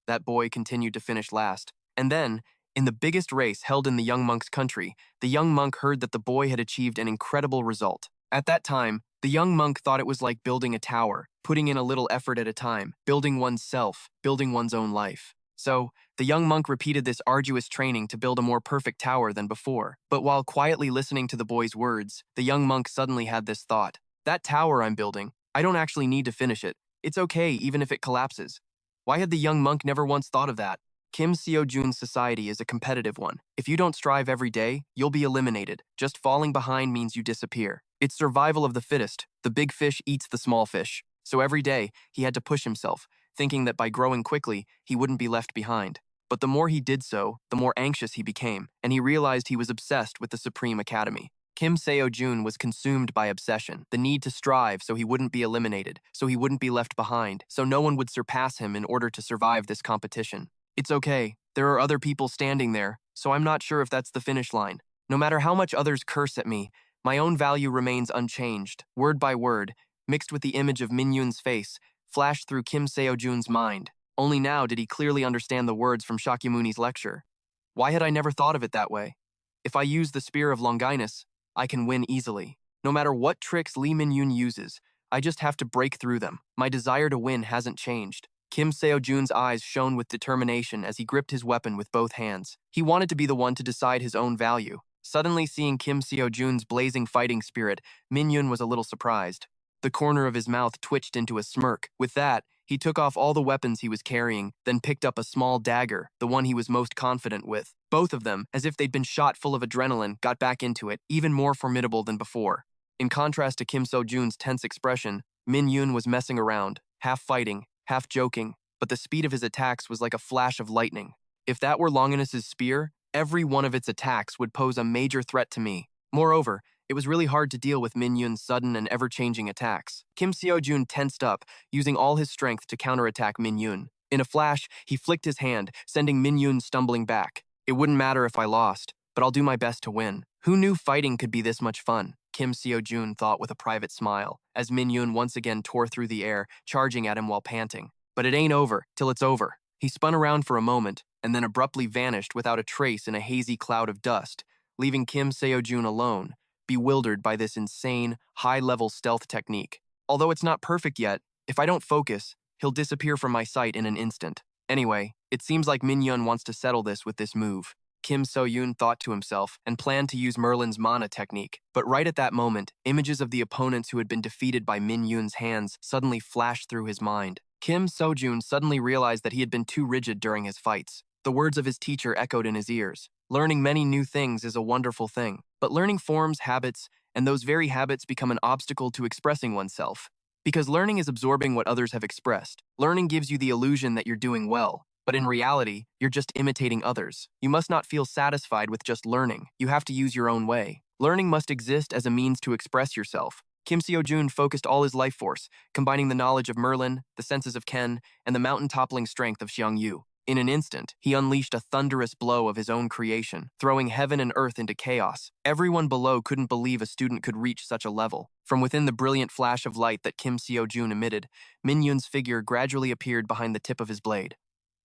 S1: That boy continued to finish last. And then, in the biggest race held in the young monk's country, the young monk heard that the boy had achieved an incredible result. At that time, the young monk thought it was like building a tower, putting in a little effort at a time, building one's self, building one's own life. So, the young monk repeated this arduous training to build a more perfect tower than before. But while quietly listening to the boy's words, the young monk suddenly had this thought. That tower I'm building, I don't actually need to finish it. It's okay even if it collapses. Why had the young monk never once thought of that? Kim Seo-jun's society is a competitive one. If you don't strive every day, you'll be eliminated. Just falling behind means you disappear. It's survival of the fittest. The big fish eats the small fish. So every day, he had to push himself, thinking that by growing quickly, he wouldn't be left behind. But the more he did so, the more anxious he became, and he realized he was obsessed with the Supreme Academy. Kim Seo-jun was consumed by obsession, the need to strive so he wouldn't be eliminated, so he wouldn't be left behind, so no one would surpass him in order to survive this competition. It's okay, there are other people standing there, so I'm not sure if that's the finish line. No matter how much others curse at me, my own value remains unchanged. Word by word, mixed with the image of Min-yoon's face, flashed through Kim Seo-jun's mind. Only now did he clearly understand the words from Shakyamuni's lecture. Why had I never thought of it that way? If I use the Spear of Longinus, I can win easily. No matter what tricks Lee Min-yoon uses, I just have to break through them. My desire to win hasn't changed. Kim Seo-jun's eyes shone with determination as he gripped his weapon with both hands. He wanted to be the one to decide his own value. Suddenly seeing Kim Seo-jun's blazing fighting spirit, Min-yoon was a little surprised. The corner of his mouth twitched into a smirk. With that, he took off all the weapons he was carrying, then picked up a small dagger, the one he was most confident with. Both of them, as if they'd been shot full of adrenaline, got back into it, even more formidable than before. In contrast to Kim Seo-jun's tense expression, Min-yoon was messing around, half fighting, half joking, but the speed of his attacks was like a flash of lightning. If that were Longinus's spear, every one of its attacks would pose a major threat to me. Moreover, it was really hard to deal with Min-yoon's sudden and ever-changing attacks. Kim Seo-jun tensed up, using all his strength to counterattack Min-yoon. In a flash, he flicked his hand, sending Min-yoon stumbling back. It wouldn't matter if I lost, but I'll do my best to win. Who knew fighting could be this much fun? Kim Seo-jun thought with a private smile, as Min-yoon once again tore through the air, charging at him while panting. But it ain't over till it's over. He spun around for a moment, and then abruptly vanished without a trace in a hazy cloud of dust, leaving Kim Seo-jun alone, bewildered by this insane, high-level stealth technique. Although it's not perfect yet, if I don't focus, he'll disappear from my sight in an instant. Anyway, it seems like Min-yoon wants to settle this with this move. Kim Seo-jun thought to himself and planned to use Merlin's mana technique. But right at that moment, images of the opponents who had been defeated by Min-yoon's hands suddenly flashed through his mind. Kim Seo-jun suddenly realized that he had been too rigid during his fights. The words of his teacher echoed in his ears. Learning many new things is a wonderful thing, but learning forms habits, and those very habits become an obstacle to expressing oneself. Because learning is absorbing what others have expressed. Learning gives you the illusion that you're doing well, but in reality, you're just imitating others. You must not feel satisfied with just learning. You have to use your own way. Learning must exist as a means to express yourself. Kim Seo-jun focused all his life force, combining the knowledge of Merlin, the senses of Ken, and the mountain-toppling strength of Xiangyu. In an instant, he unleashed a thunderous blow of his own creation, throwing heaven and earth into chaos. Everyone below couldn't believe a student could reach such a level. From within the brilliant flash of light that Kim Seo-jun emitted, Min-yoon's figure gradually appeared behind the tip of his blade.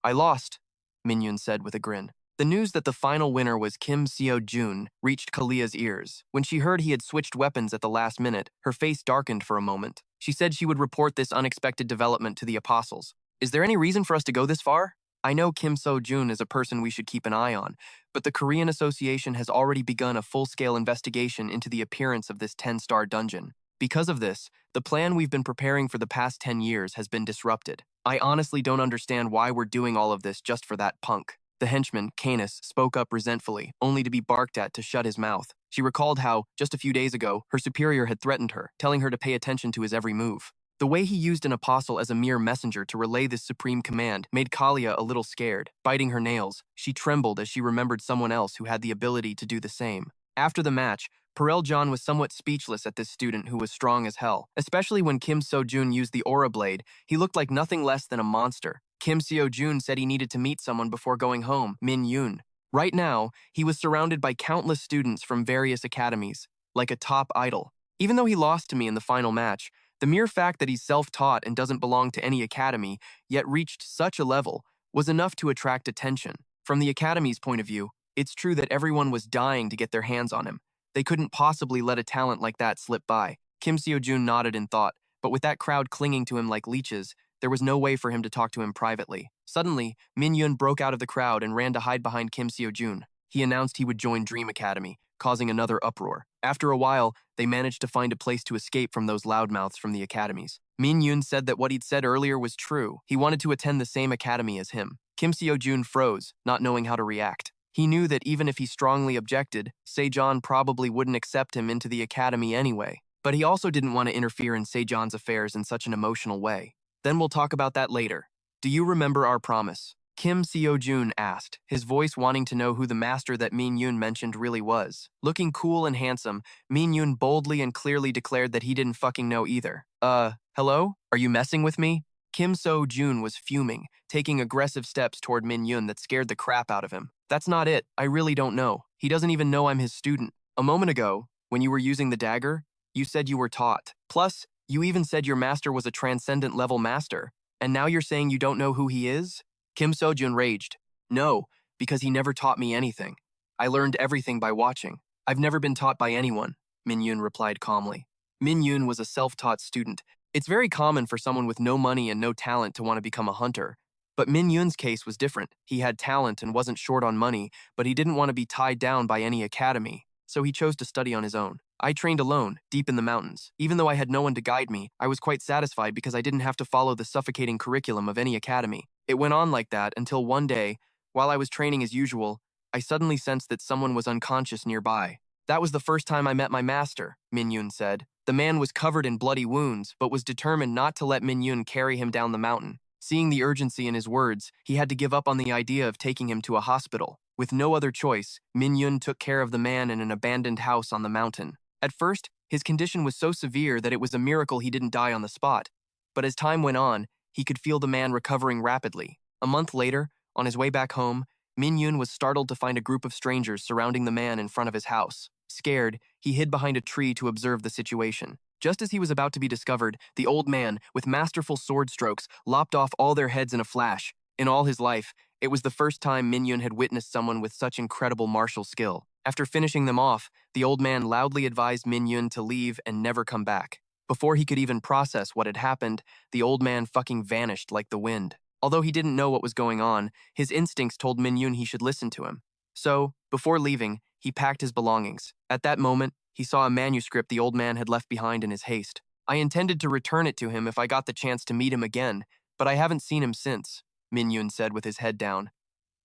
S1: I lost, Min-yoon said with a grin. The news that the final winner was Kim Seo-jun reached Kalia's ears. When she heard he had switched weapons at the last minute, her face darkened for a moment. She said she would report this unexpected development to the apostles. Is there any reason for us to go this far? I know Kim Sejun is a person we should keep an eye on, but the Korean Association has already begun a full-scale investigation into the appearance of this 10-star dungeon. Because of this, the plan we've been preparing for the past 10 years has been disrupted. I honestly don't understand why we're doing all of this just for that punk. The henchman, Canis, spoke up resentfully, only to be barked at to shut his mouth. She recalled how, just a few days ago, her superior had threatened her, telling her to pay attention to his every move. The way he used an apostle as a mere messenger to relay this supreme command made Kalia a little scared. Biting her nails, she trembled as she remembered someone else who had the ability to do the same. After the match, Parel John was somewhat speechless at this student who was strong as hell. Especially when Kim Sejun used the aura blade, he looked like nothing less than a monster. Kim Sejun said he needed to meet someone before going home, Min Yoon. Right now, he was surrounded by countless students from various academies, like a top idol. Even though he lost to me in the final match, the mere fact that he's self-taught and doesn't belong to any academy, yet reached such a level, was enough to attract attention. From the academy's point of view, it's true that everyone was dying to get their hands on him. They couldn't possibly let a talent like that slip by. Kim Sejun nodded in thought, but with that crowd clinging to him like leeches, there was no way for him to talk to him privately. Suddenly, Min Yoon broke out of the crowd and ran to hide behind Kim Sejun. He announced he would join Dream Academy, causing another uproar. After a while, they managed to find a place to escape from those loudmouths from the academies. Min Yoon said that what he'd said earlier was true. He wanted to attend the same academy as him. Kim Sejun froze, not knowing how to react. He knew that even if he strongly objected, Sejun probably wouldn't accept him into the academy anyway. But he also didn't want to interfere in Sejun's affairs in such an emotional way. Then we'll talk about that later. Do you remember our promise? Kim Sejun asked, his voice wanting to know who the master that Min Yoon mentioned really was. Looking cool and handsome, Min Yoon boldly and clearly declared that he didn't fucking know either. Hello? Are you messing with me? Kim Sejun was fuming, taking aggressive steps toward Min Yoon that scared the crap out of him. That's not it. I really don't know. He doesn't even know I'm his student. A moment ago, when you were using the dagger, you said you were taught. Plus, you even said your master was a transcendent level master. And now you're saying you don't know who he is? Kim Sejun raged. No, because he never taught me anything. I learned everything by watching. I've never been taught by anyone, Min Yoon replied calmly. Min Yoon was a self-taught student. It's very common for someone with no money and no talent to want to become a hunter. But Min Yoon's case was different. He had talent and wasn't short on money, but he didn't want to be tied down by any academy, so he chose to study on his own. I trained alone, deep in the mountains. Even though I had no one to guide me, I was quite satisfied because I didn't have to follow the suffocating curriculum of any academy. It went on like that until one day, while I was training as usual, I suddenly sensed that someone was unconscious nearby. That was the first time I met my master, Min Yoon said. The man was covered in bloody wounds, but was determined not to let Min Yoon carry him down the mountain. Seeing the urgency in his words, he had to give up on the idea of taking him to a hospital. With no other choice, Min Yoon took care of the man in an abandoned house on the mountain. At first, his condition was so severe that it was a miracle he didn't die on the spot. But as time went on, he could feel the man recovering rapidly. A month later, on his way back home, Min Yoon was startled to find a group of strangers surrounding the man in front of his house. Scared, he hid behind a tree to observe the situation. Just as he was about to be discovered, the old man, with masterful sword strokes, lopped off all their heads in a flash. In all his life, it was the first time Min Yoon had witnessed someone with such incredible martial skill. After finishing them off, the old man loudly advised Min Yoon to leave and never come back. Before he could even process what had happened, the old man fucking vanished like the wind. Although he didn't know what was going on, his instincts told Min Yoon he should listen to him. So, before leaving, he packed his belongings. At that moment, he saw a manuscript the old man had left behind in his haste. I intended to return it to him if I got the chance to meet him again, but I haven't seen him since, Min Yoon said with his head down.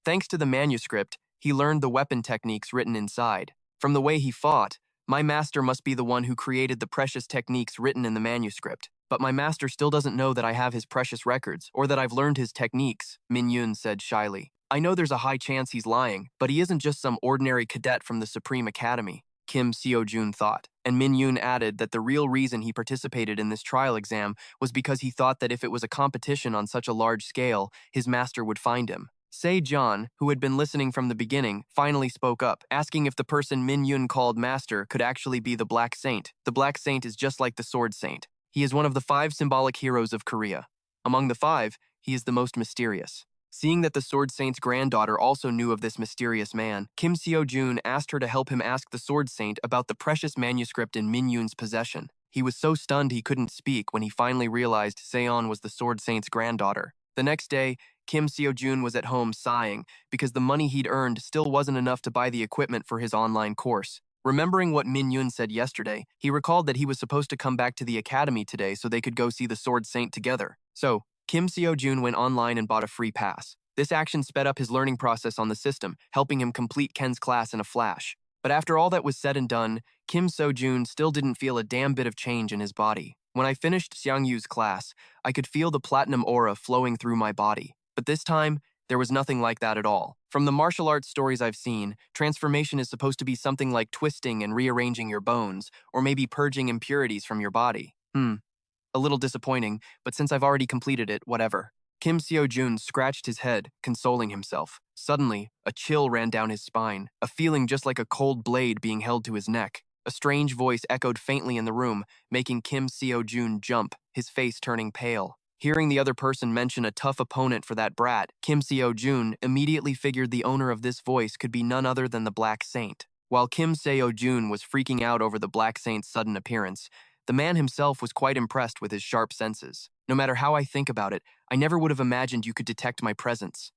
S1: Thanks to the manuscript, he learned the weapon techniques written inside. From the way he fought, my master must be the one who created the precious techniques written in the manuscript. But my master still doesn't know that I have his precious records, or that I've learned his techniques, Min Yoon said shyly. I know there's a high chance he's lying, but he isn't just some ordinary cadet from the Supreme Academy, Kim Sejun thought. And Min Yoon added that the real reason he participated in this trial exam was because he thought that if it was a competition on such a large scale, his master would find him. Sejun, who had been listening from the beginning, finally spoke up, asking if the person Min Yoon called master could actually be the Black Saint. The Black Saint is just like the Sword Saint. He is one of the 5 symbolic heroes of Korea. Among the 5, he is the most mysterious. Seeing that the Sword Saint's granddaughter also knew of this mysterious man, Kim Sejun asked her to help him ask the Sword Saint about the precious manuscript in Min Yoon's possession. He was so stunned he couldn't speak when he finally realized Seon was the Sword Saint's granddaughter. The next day, Kim Sejun was at home sighing because the money he'd earned still wasn't enough to buy the equipment for his online course. Remembering what Min Yun said yesterday, he recalled that he was supposed to come back to the academy today so they could go see the Sword Saint together. So, Kim Sejun went online and bought a free pass. This action sped up his learning process on the system, helping him complete Ken's class in a flash. But after all that was said and done, Kim Sejun still didn't feel a damn bit of change in his body. When I finished Xiang Yu's class, I could feel the platinum aura flowing through my body. But this time, there was nothing like that at all. From the martial arts stories I've seen, transformation is supposed to be something like twisting and rearranging your bones, or maybe purging impurities from your body. A little disappointing, but since I've already completed it, whatever. Kim Sejun scratched his head, consoling himself. Suddenly, a chill ran down his spine, a feeling just like a cold blade being held to his neck. A strange voice echoed faintly in the room, making Kim Sejun jump, his face turning pale. Hearing the other person mention a tough opponent for that brat, Kim Sejun immediately figured the owner of this voice could be none other than the Black Saint. While Kim Sejun was freaking out over the Black Saint's sudden appearance, the man himself was quite impressed with his sharp senses. No matter how I think about it, I never would have imagined you could detect my presence.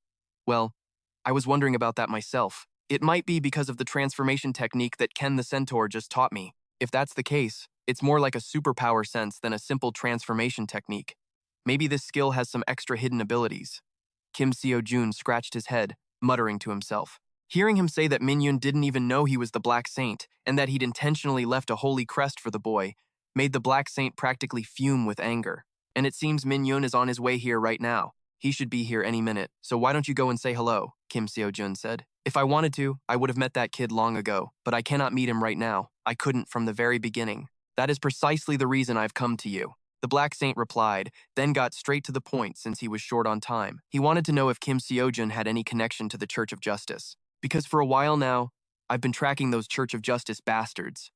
S1: Well, I was wondering about that myself. It might be because of the transformation technique that Ken the Centaur just taught me. If that's the case, it's more like a superpower sense than a simple transformation technique. Maybe this skill has some extra hidden abilities. Kim Sejun scratched his head, muttering to himself. Hearing him say that Min-Yun didn't even know he was the Black Saint, and that he'd intentionally left a holy crest for the boy, made the Black Saint practically fume with anger. And it seems Min-Yun is on his way here right now. He should be here any minute, so why don't you go and say hello, Kim Sejun said. If I wanted to, I would have met that kid long ago, but I cannot meet him right now. I couldn't from the very beginning. That is precisely the reason I've come to you. The Black Saint replied, then got straight to the point since he was short on time. He wanted to know if Kim Sejun had any connection to the Church of Justice. Because for a while now, I've been tracking those Church of Justice bastards.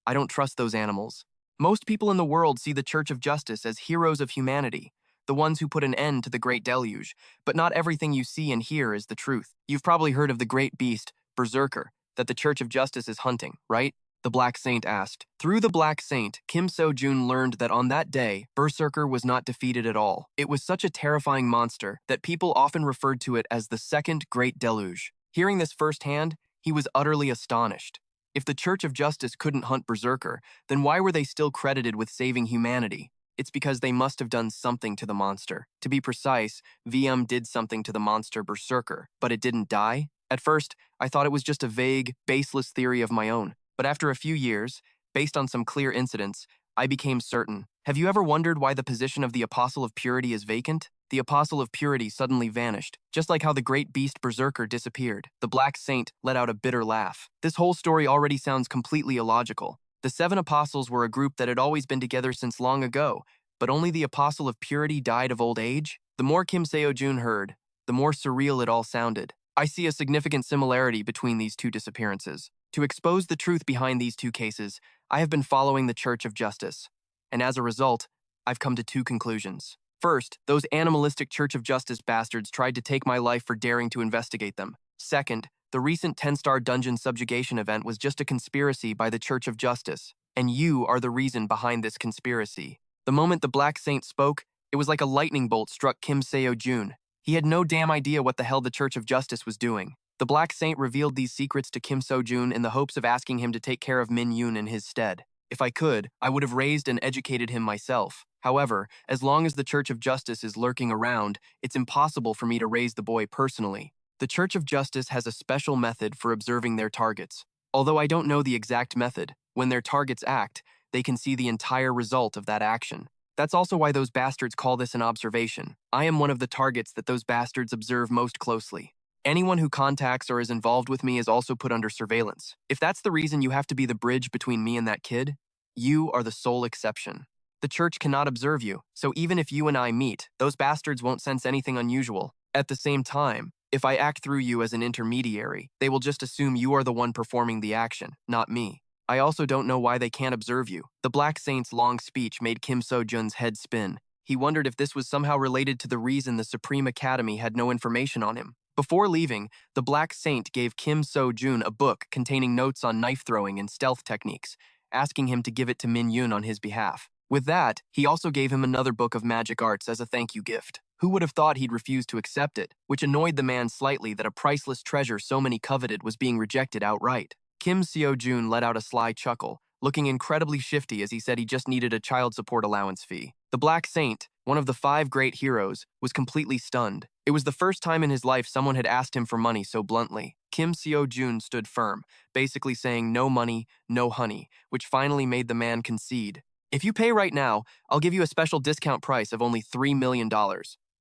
S1: I don't trust those animals. Most people in the world see the Church of Justice as heroes of humanity, the ones who put an end to the Great Deluge, but not everything you see and hear is the truth. You've probably heard of the great beast, Berserker, that the Church of Justice is hunting, right? The Black Saint asked. Through the Black Saint, Kim Sejun learned that on that day, Berserker was not defeated at all. It was such a terrifying monster that people often referred to it as the Second Great Deluge. Hearing this firsthand, he was utterly astonished. If the Church of Justice couldn't hunt Berserker, then why were they still credited with saving humanity? It's because they must have done something to the monster. To be precise, VM did something to the monster Berserker, but it didn't die? At first, I thought it was just a vague, baseless theory of my own. But after a few years, based on some clear incidents, I became certain. Have you ever wondered why the position of the Apostle of Purity is vacant? The Apostle of Purity suddenly vanished, just like how the great beast Berserker disappeared. The Black Saint let out a bitter laugh. This whole story already sounds completely illogical. The 7 apostles were a group that had always been together since long ago, but only the Apostle of Purity died of old age? The more Kim Sejun heard, the more surreal it all sounded. I see a significant similarity between these two disappearances. To expose the truth behind these two cases, I have been following the Church of Justice, and as a result, I've come to 2 conclusions. First, those animalistic Church of Justice bastards tried to take my life for daring to investigate them. Second, the recent 10-star dungeon subjugation event was just a conspiracy by the Church of Justice, and you are the reason behind this conspiracy. The moment the Black Saint spoke, it was like a lightning bolt struck Kim Sejun. He had no damn idea what the hell the Church of Justice was doing. The Black Saint revealed these secrets to Kim Sejun in the hopes of asking him to take care of Min-Yun in his stead. If I could, I would have raised and educated him myself. However, as long as the Church of Justice is lurking around, it's impossible for me to raise the boy personally. The Church of Justice has a special method for observing their targets. Although I don't know the exact method, when their targets act, they can see the entire result of that action. That's also why those bastards call this an observation. I am one of the targets that those bastards observe most closely. Anyone who contacts or is involved with me is also put under surveillance. If that's the reason you have to be the bridge between me and that kid, you are the sole exception. The Church cannot observe you, so even if you and I meet, those bastards won't sense anything unusual. At the same time, if I act through you as an intermediary, they will just assume you are the one performing the action, not me. I also don't know why they can't observe you. The Black Saint's long speech made Kim Sejun's head spin. He wondered if this was somehow related to the reason the Supreme Academy had no information on him. Before leaving, the Black Saint gave Kim Sejun a book containing notes on knife throwing and stealth techniques, asking him to give it to Min-Yun on his behalf. With that, he also gave him another book of magic arts as a thank you gift. Who would have thought he'd refuse to accept it, which annoyed the man slightly that a priceless treasure so many coveted was being rejected outright. Kim Sejun let out a sly chuckle, looking incredibly shifty as he said he just needed a child support allowance fee. The Black Saint, one of the 5 great heroes, was completely stunned. It was the first time in his life someone had asked him for money so bluntly. Kim Sejun stood firm, basically saying no money, no honey, which finally made the man concede. If you pay right now, I'll give you a special discount price of only $3 million.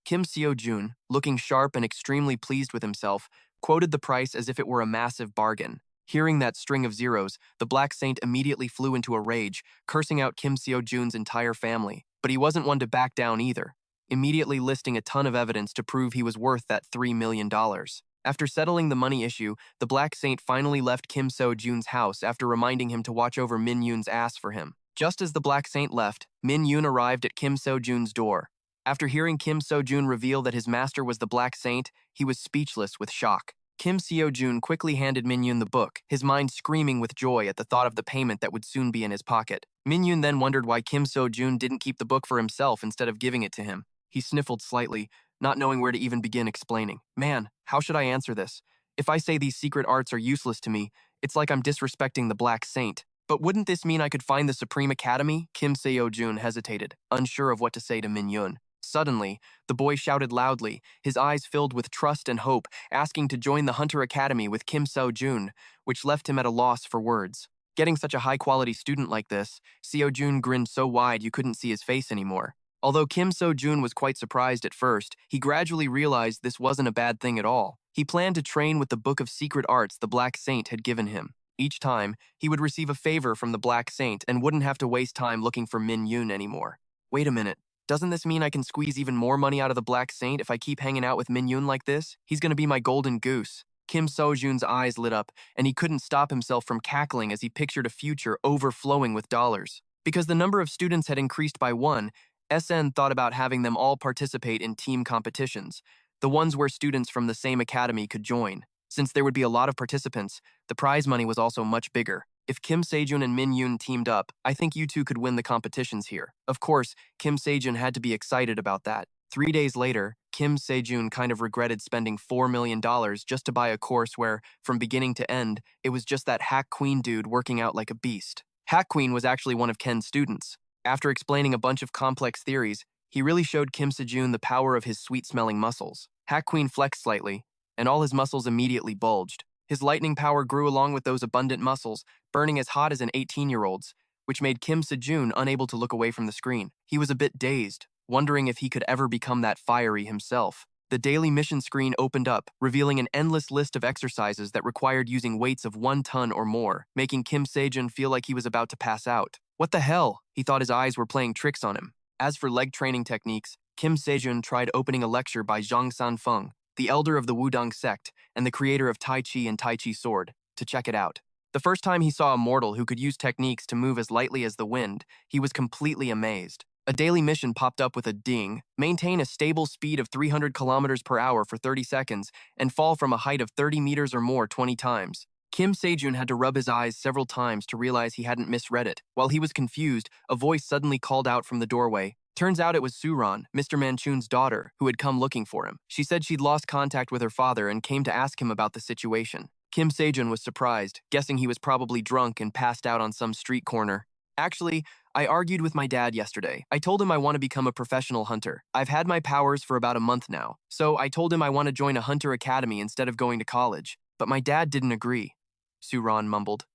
S1: Kim Sejun, looking sharp and extremely pleased with himself, quoted the price as if it were a massive bargain. Hearing that string of zeros, the Black Saint immediately flew into a rage, cursing out Kim Sejun's entire family. But he wasn't one to back down either, immediately listing a ton of evidence to prove he was worth that $3 million. After settling the money issue, the Black Saint finally left Kim Sejun's house after reminding him to watch over Min Yoon's ass for him. Just as the Black Saint left, Min Yoon arrived at Kim Sejun's door. After hearing Kim Sejun reveal that his master was the Black Saint, he was speechless with shock. Kim Sejun quickly handed Min Yoon the book, his mind screaming with joy at the thought of the payment that would soon be in his pocket. Min Yoon then wondered why Kim Sejun didn't keep the book for himself instead of giving it to him. He sniffled slightly, not knowing where to even begin explaining. Man, how should I answer this? If I say these secret arts are useless to me, it's like I'm disrespecting the Black Saint. But wouldn't this mean I could find the Supreme Academy? Kim Sejun hesitated, unsure of what to say to Min Yoon. Suddenly, the boy shouted loudly, his eyes filled with trust and hope, asking to join the Hunter Academy with Kim Sejun, which left him at a loss for words. Getting such a high-quality student like this, Sejun grinned so wide you couldn't see his face anymore. Although Kim Sejun was quite surprised at first, he gradually realized this wasn't a bad thing at all. He planned to train with the Book of Secret Arts the Black Saint had given him. Each time, he would receive a favor from the Black Saint and wouldn't have to waste time looking for Min Yoon anymore. Wait a minute. Doesn't this mean I can squeeze even more money out of the Black Saint if I keep hanging out with Min Yoon like this? He's gonna be my golden goose. Kim Sejun's eyes lit up, and he couldn't stop himself from cackling as he pictured a future overflowing with dollars. Because the number of students had increased by 1, SN thought about having them all participate in team competitions, the ones where students from the same academy could join. Since there would be a lot of participants, the prize money was also much bigger. If Kim Sejun and Min Yoon teamed up, I think you two could win the competitions here. Of course, Kim Sejun had to be excited about that. 3 days later, Kim Sejun kind of regretted spending $4 million just to buy a course where, from beginning to end, it was just that Hack Queen dude working out like a beast. Hack Queen was actually one of Ken's students. After explaining a bunch of complex theories, he really showed Kim Sejun the power of his sweet-smelling muscles. Hack Queen flexed slightly, and all his muscles immediately bulged. His lightning power grew along with those abundant muscles, burning as hot as an 18-year-old's, which made Kim Sejun unable to look away from the screen. He was a bit dazed, wondering if he could ever become that fiery himself. The daily mission screen opened up, revealing an endless list of exercises that required using weights of 1 ton or more, making Kim Sejun feel like he was about to pass out. What the hell? He thought his eyes were playing tricks on him. As for leg training techniques, Kim Sejun tried opening a lecture by Zhang Sanfeng, the elder of the Wudong sect and the creator of Tai Chi and Tai Chi sword, to check it out. The first time he saw a mortal who could use techniques to move as lightly as the wind, he was completely amazed. A daily mission popped up with a ding: maintain a stable speed of 300 kilometers per hour for 30 seconds and fall from a height of 30 meters or more 20 times. Kim Sejun had to rub his eyes several times to realize he hadn't misread it. While he was confused, a voice suddenly called out from the doorway. Turns out it was Suran, Mr. Manchun's daughter, who had come looking for him. She said she'd lost contact with her father and came to ask him about the situation. Kim Sejun was surprised, guessing he was probably drunk and passed out on some street corner. Actually, I argued with my dad yesterday. I told him I want to become a professional hunter. I've had my powers for about a month now, so I told him I want to join a hunter academy instead of going to college. But my dad didn't agree. Suran mumbled.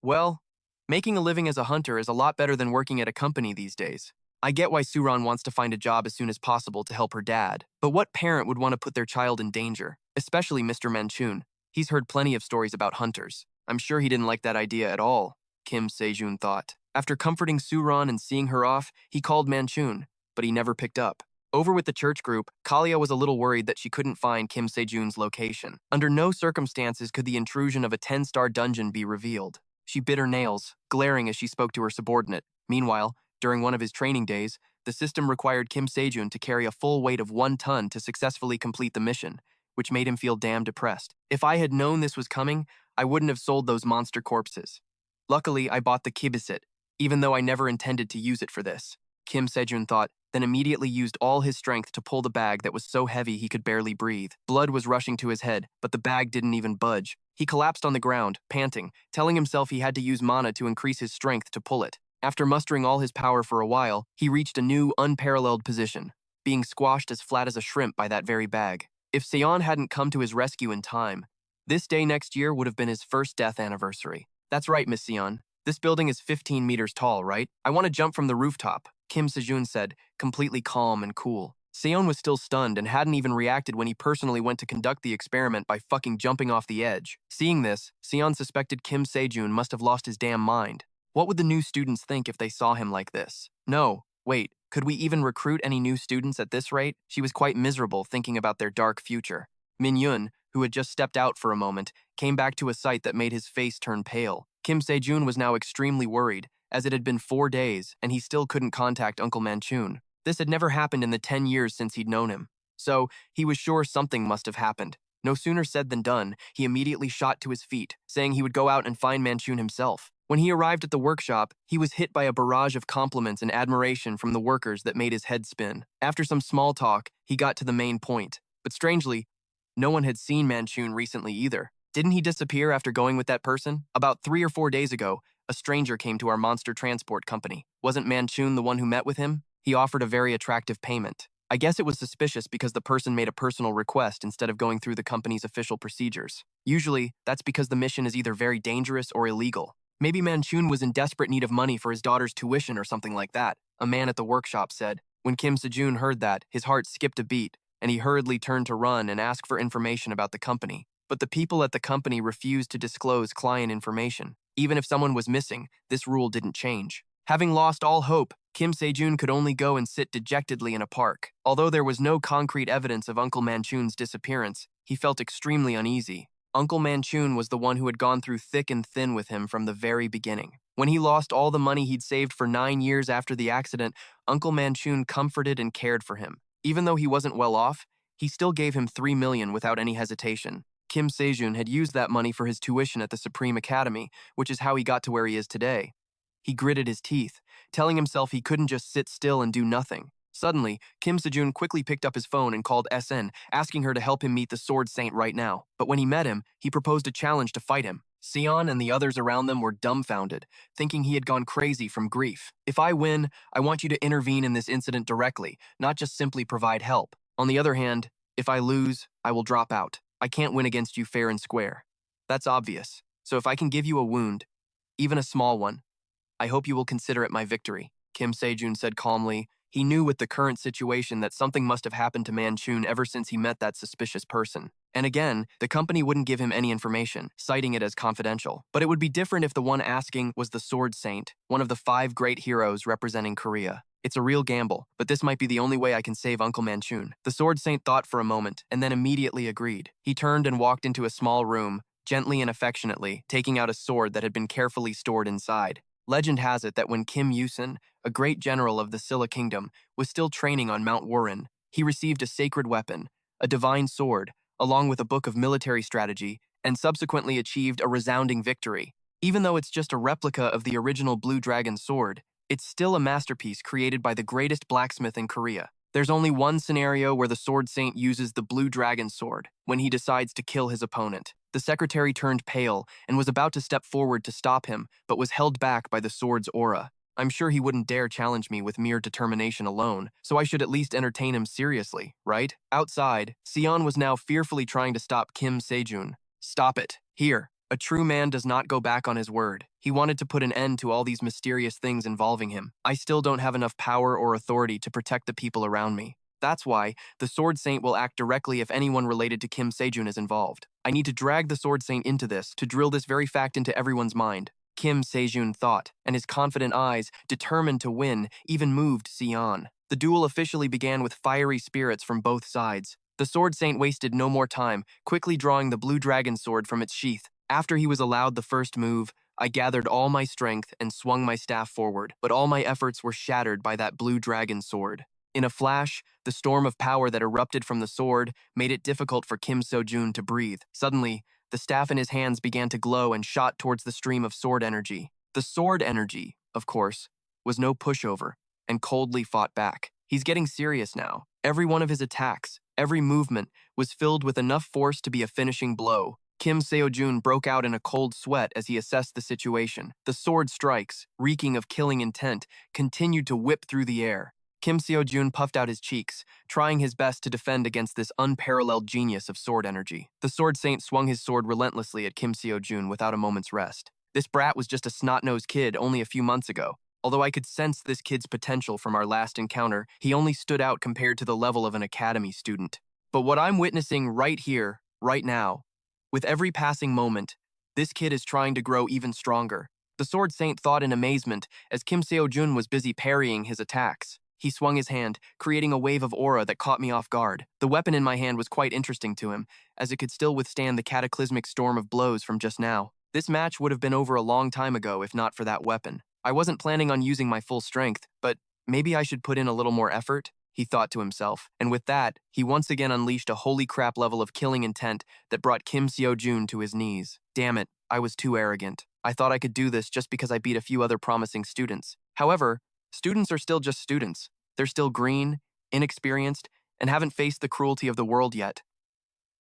S1: Well, making a living as a hunter is a lot better than working at a company these days. I get why Suran wants to find a job as soon as possible to help her dad, but what parent would want to put their child in danger, especially Mr. Manchun? He's heard plenty of stories about hunters. I'm sure he didn't like that idea at all, Kim Sejun thought. After comforting Suran and seeing her off, he called Manchun, but he never picked up. Over with the church group, Kalia was a little worried that she couldn't find Kim Sejun's location. Under no circumstances could the intrusion of a 10-star dungeon be revealed. She bit her nails, glaring as she spoke to her subordinate. Meanwhile, during one of his training days, the system required Kim Sejun to carry a full weight of 1 ton to successfully complete the mission, which made him feel damn depressed. If I had known this was coming, I wouldn't have sold those monster corpses. Luckily, I bought the kibisit, even though I never intended to use it for this. Kim Sejun thought, then immediately used all his strength to pull the bag that was so heavy he could barely breathe. Blood was rushing to his head, but the bag didn't even budge. He collapsed on the ground, panting, telling himself he had to use mana to increase his strength to pull it. After mustering all his power for a while, he reached a new, unparalleled position, being squashed as flat as a shrimp by that very bag. If Seon hadn't come to his rescue in time, this day next year would have been his first death anniversary. That's right, Miss Seon. This building is 15 meters tall, right? I want to jump from the rooftop, Kim Sejun said, completely calm and cool. Seon was still stunned and hadn't even reacted when he personally went to conduct the experiment by fucking jumping off the edge. Seeing this, Seon suspected Kim Sejun must have lost his damn mind. What would the new students think if they saw him like this? No, wait, could we even recruit any new students at this rate? She was quite miserable thinking about their dark future. Min Yun, who had just stepped out for a moment, came back to a sight that made his face turn pale. Kim Sejun was now extremely worried, as it had been 4 days and he still couldn't contact Uncle Manchun. This had never happened in the 10 years since he'd known him. So, he was sure something must have happened. No sooner said than done, he immediately shot to his feet, saying he would go out and find Manchun himself. When he arrived at the workshop, he was hit by a barrage of compliments and admiration from the workers that made his head spin. After some small talk, he got to the main point. But strangely, no one had seen Manchun recently either. Didn't he disappear after going with that person? About 3 or 4 days ago, a stranger came to our monster transport company. Wasn't Manchun the one who met with him? He offered a very attractive payment. I guess it was suspicious because the person made a personal request instead of going through the company's official procedures. Usually, that's because the mission is either very dangerous or illegal. Maybe Manchun was in desperate need of money for his daughter's tuition or something like that, a man at the workshop said. When Kim Sejun heard that, his heart skipped a beat, and he hurriedly turned to run and ask for information about the company. But the people at the company refused to disclose client information. Even if someone was missing, this rule didn't change. Having lost all hope, Kim Sejun could only go and sit dejectedly in a park. Although there was no concrete evidence of Uncle Manchun's disappearance, he felt extremely uneasy. Uncle Manchun was the one who had gone through thick and thin with him from the very beginning. When he lost all the money he'd saved for 9 years after the accident, Uncle Manchun comforted and cared for him. Even though he wasn't well off, he still gave him 3 million without any hesitation. Kim Sejun had used that money for his tuition at the Supreme Academy, which is how he got to where he is today. He gritted his teeth, telling himself he couldn't just sit still and do nothing. Suddenly, Kim Sejun quickly picked up his phone and called SN, asking her to help him meet the Sword Saint right now. But when he met him, he proposed a challenge to fight him. Seon and the others around them were dumbfounded, thinking he had gone crazy from grief. If I win, I want you to intervene in this incident directly, not just simply provide help. On the other hand, if I lose, I will drop out. I can't win against you fair and square. That's obvious. So if I can give you a wound, even a small one, I hope you will consider it my victory, Kim Sejun said calmly. He knew with the current situation that something must have happened to Manchun ever since he met that suspicious person. And again, the company wouldn't give him any information, citing it as confidential. But it would be different if the one asking was the Sword Saint, one of the 5 great heroes representing Korea. It's a real gamble, but this might be the only way I can save Uncle Manchun. The Sword Saint thought for a moment, and then immediately agreed. He turned and walked into a small room, gently and affectionately, taking out a sword that had been carefully stored inside. Legend has it that when Kim Yusun, a great general of the Silla Kingdom, was still training on Mount Wuren, he received a sacred weapon, a divine sword, along with a book of military strategy, and subsequently achieved a resounding victory. Even though it's just a replica of the original Blue Dragon sword, it's still a masterpiece created by the greatest blacksmith in Korea. There's only one scenario where the Sword Saint uses the Blue Dragon sword, when he decides to kill his opponent. The secretary turned pale and was about to step forward to stop him, but was held back by the sword's aura. I'm sure he wouldn't dare challenge me with mere determination alone, so I should at least entertain him seriously, right? Outside, Seon was now fearfully trying to stop Kim Sejun. Stop it. Here. A true man does not go back on his word. He wanted to put an end to all these mysterious things involving him. I still don't have enough power or authority to protect the people around me. That's why the Sword Saint will act directly if anyone related to Kim Sejun is involved. I need to drag the Sword Saint into this, to drill this very fact into everyone's mind. Kim Sejun thought, and his confident eyes, determined to win, even moved Seon. The duel officially began with fiery spirits from both sides. The Sword Saint wasted no more time, quickly drawing the Blue Dragon sword from its sheath. After he was allowed the first move, I gathered all my strength and swung my staff forward, but all my efforts were shattered by that Blue Dragon sword. In a flash, the storm of power that erupted from the sword made it difficult for Kim Sejun to breathe. Suddenly, the staff in his hands began to glow and shot towards the stream of sword energy. The sword energy, of course, was no pushover and coldly fought back. He's getting serious now. Every one of his attacks, every movement, was filled with enough force to be a finishing blow. Kim Sejun broke out in a cold sweat as he assessed the situation. The sword strikes, reeking of killing intent, continued to whip through the air. Kim Sejun puffed out his cheeks, trying his best to defend against this unparalleled genius of sword energy. The sword saint swung his sword relentlessly at Kim Sejun without a moment's rest. This brat was just a snot-nosed kid only a few months ago. Although I could sense this kid's potential from our last encounter, he only stood out compared to the level of an academy student. But what I'm witnessing right here, right now, with every passing moment, this kid is trying to grow even stronger. The Sword Saint thought in amazement as Kim Sejun was busy parrying his attacks. He swung his hand, creating a wave of aura that caught me off guard. The weapon in my hand was quite interesting to him, as it could still withstand the cataclysmic storm of blows from just now. This match would have been over a long time ago if not for that weapon. I wasn't planning on using my full strength, but maybe I should put in a little more effort, he thought to himself. And with that, he once again unleashed a holy crap level of killing intent that brought Kim Sejun to his knees. Damn it, I was too arrogant. I thought I could do this just because I beat a few other promising students. However, students are still just students. They're still green, inexperienced, and haven't faced the cruelty of the world yet.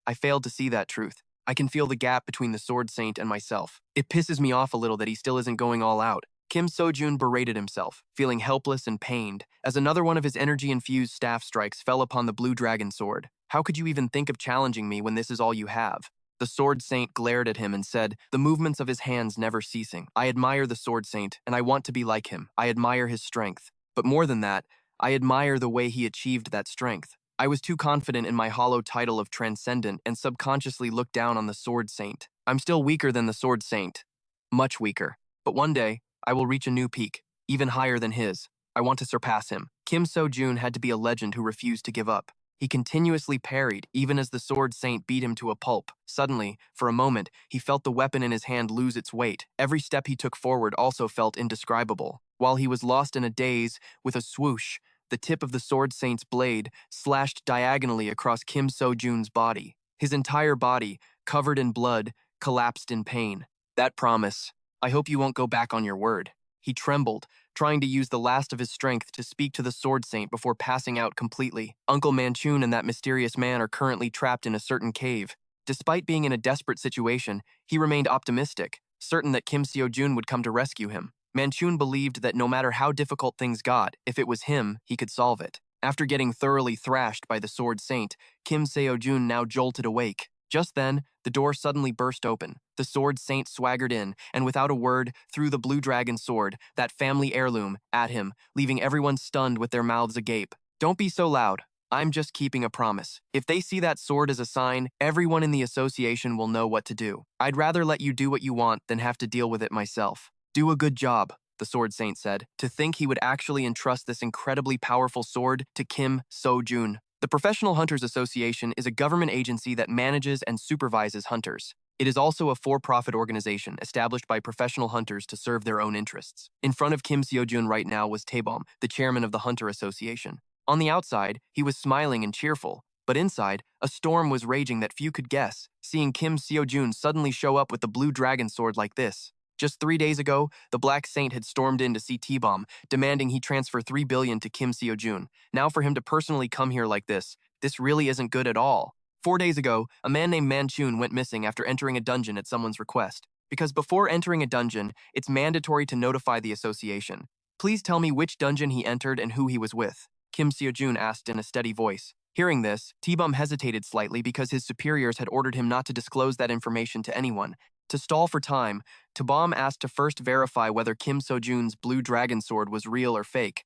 S1: I failed to see that truth. I can feel the gap between the Sword Saint and myself. It pisses me off a little that he still isn't going all out. Kim Sejun berated himself, feeling helpless and pained, as another one of his energy-infused staff strikes fell upon the blue dragon sword. How could you even think of challenging me when this is all you have? The Sword Saint glared at him and said, the movements of his hands never ceasing. I admire the Sword Saint, and I want to be like him. I admire his strength. But more than that, I admire the way he achieved that strength. I was too confident in my hollow title of Transcendent and subconsciously looked down on the Sword Saint. I'm still weaker than the Sword Saint. Much weaker. But one day, I will reach a new peak, even higher than his. I want to surpass him. Kim Sejun had to be a legend who refused to give up. He continuously parried, even as the Sword Saint beat him to a pulp. Suddenly, for a moment, he felt the weapon in his hand lose its weight. Every step he took forward also felt indescribable. While he was lost in a daze, with a swoosh, the tip of the Sword Saint's blade slashed diagonally across Kim Sejun's body. His entire body, covered in blood, collapsed in pain. That promise. I hope you won't go back on your word. He trembled, trying to use the last of his strength to speak to the Sword Saint before passing out completely. Uncle Manchun and that mysterious man are currently trapped in a certain cave. Despite being in a desperate situation, he remained optimistic, certain that Kim Sejun would come to rescue him. Manchun believed that no matter how difficult things got, if it was him, he could solve it. After getting thoroughly thrashed by the Sword Saint, Kim Sejun now jolted awake. Just then, the door suddenly burst open. The Sword Saint swaggered in, and without a word, threw the blue dragon sword, that family heirloom, at him, leaving everyone stunned with their mouths agape. Don't be so loud. I'm just keeping a promise. If they see that sword as a sign, everyone in the association will know what to do. I'd rather let you do what you want than have to deal with it myself. Do a good job, the Sword Saint said. To think he would actually entrust this incredibly powerful sword to Kim Sejun. The Professional Hunters Association is a government agency that manages and supervises hunters. It is also a for-profit organization established by professional hunters to serve their own interests. In front of Kim Sejun right now was Taebom, the chairman of the Hunter Association. On the outside, he was smiling and cheerful, but inside, a storm was raging that few could guess, seeing Kim Sejun suddenly show up with the blue dragon sword like this. Just 3 days ago, the Black Saint had stormed in to see Taebom, demanding he transfer $3 billion to Kim Sejun. Now for him to personally come here like this really isn't good at all. 4 days ago, a man named Manchun went missing after entering a dungeon at someone's request. Because before entering a dungeon, it's mandatory to notify the association. Please tell me which dungeon he entered and who he was with, Kim Sejun asked in a steady voice. Hearing this, Taebom hesitated slightly because his superiors had ordered him not to disclose that information to anyone. To stall for time, Taebom asked to first verify whether Kim Sejun's blue dragon sword was real or fake.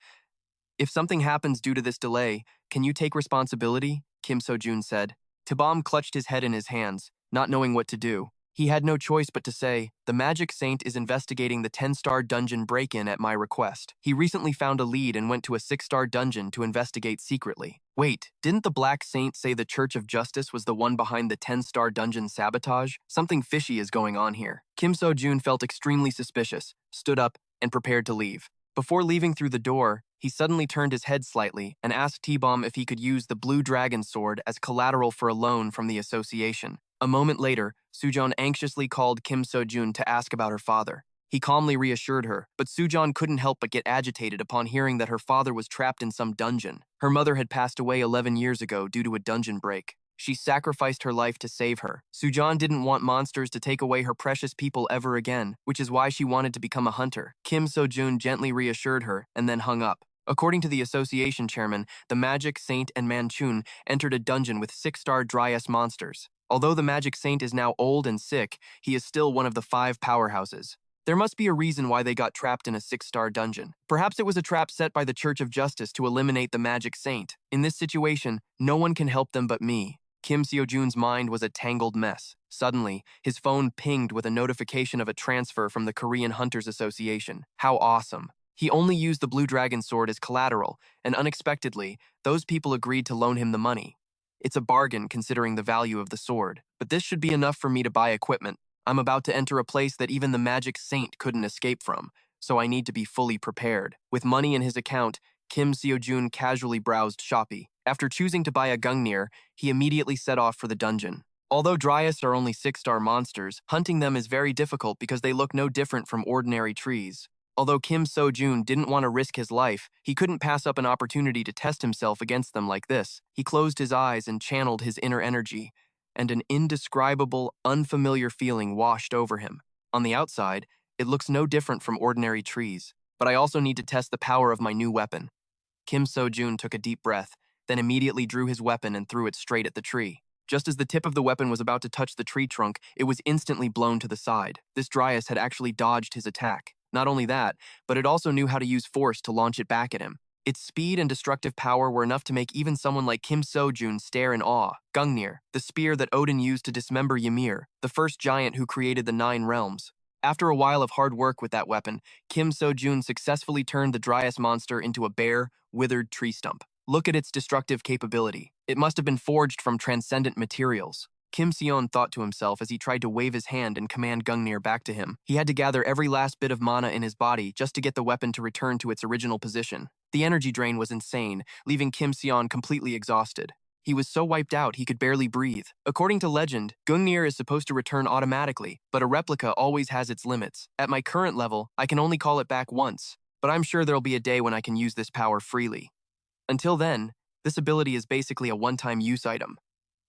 S1: If something happens due to this delay, can you take responsibility? Kim Sejun said. Taebom clutched his head in his hands, not knowing what to do. He had no choice but to say, the Magic Saint is investigating the 10-star dungeon break-in at my request. He recently found a lead and went to a 6-star dungeon to investigate secretly. Wait, didn't the Black Saint say the Church of Justice was the one behind the 10-star dungeon sabotage? Something fishy is going on here. Kim Sejun felt extremely suspicious, stood up, and prepared to leave. Before leaving through the door, he suddenly turned his head slightly and asked Taebom if he could use the blue dragon sword as collateral for a loan from the association. A moment later, Sujun anxiously called Kim Sejun to ask about her father. He calmly reassured her, but Sejun couldn't help but get agitated upon hearing that her father was trapped in some dungeon. Her mother had passed away 11 years ago due to a dungeon break. She sacrificed her life to save her. Sejun didn't want monsters to take away her precious people ever again, which is why she wanted to become a hunter. Kim Sejun gently reassured her and then hung up. According to the association chairman, the Magic Saint and Manchun entered a dungeon with 6-star Dryas monsters. Although the Magic Saint is now old and sick, he is still one of the 5 powerhouses. There must be a reason why they got trapped in a 6-star dungeon. Perhaps it was a trap set by the Church of Justice to eliminate the Magic Saint. In this situation, no one can help them but me. Kim Sejun's mind was a tangled mess. Suddenly, his phone pinged with a notification of a transfer from the Korean Hunters Association. How awesome. He only used the Blue Dragon sword as collateral, and unexpectedly, those people agreed to loan him the money. It's a bargain considering the value of the sword, but this should be enough for me to buy equipment. I'm about to enter a place that even the Magic Saint couldn't escape from, so I need to be fully prepared. With money in his account, Kim Sejun casually browsed Shopee. After choosing to buy a Gungnir, he immediately set off for the dungeon. Although Dryas are only 6-star monsters, hunting them is very difficult because they look no different from ordinary trees. Although Kim Sejun didn't want to risk his life, he couldn't pass up an opportunity to test himself against them like this. He closed his eyes and channeled his inner energy, and an indescribable, unfamiliar feeling washed over him. On the outside, it looks no different from ordinary trees, but I also need to test the power of my new weapon. Kim Sejun took a deep breath, then immediately drew his weapon and threw it straight at the tree. Just as the tip of the weapon was about to touch the tree trunk, it was instantly blown to the side. This Dryas had actually dodged his attack. Not only that, but it also knew how to use force to launch it back at him. Its speed and destructive power were enough to make even someone like Kim Sejun stare in awe. Gungnir, the spear that Odin used to dismember Ymir, the first giant who created the 9 realms. After a while of hard work with that weapon, Kim Sejun successfully turned the Dryas monster into a bare, withered tree stump. Look at its destructive capability. It must have been forged from transcendent materials. Kim Sejun thought to himself as he tried to wave his hand and command Gungnir back to him. He had to gather every last bit of mana in his body just to get the weapon to return to its original position. The energy drain was insane, leaving Kim Sejun completely exhausted. He was so wiped out he could barely breathe. According to legend, Gungnir is supposed to return automatically, but a replica always has its limits. At my current level, I can only call it back once, but I'm sure there'll be a day when I can use this power freely. Until then, this ability is basically a one-time use item.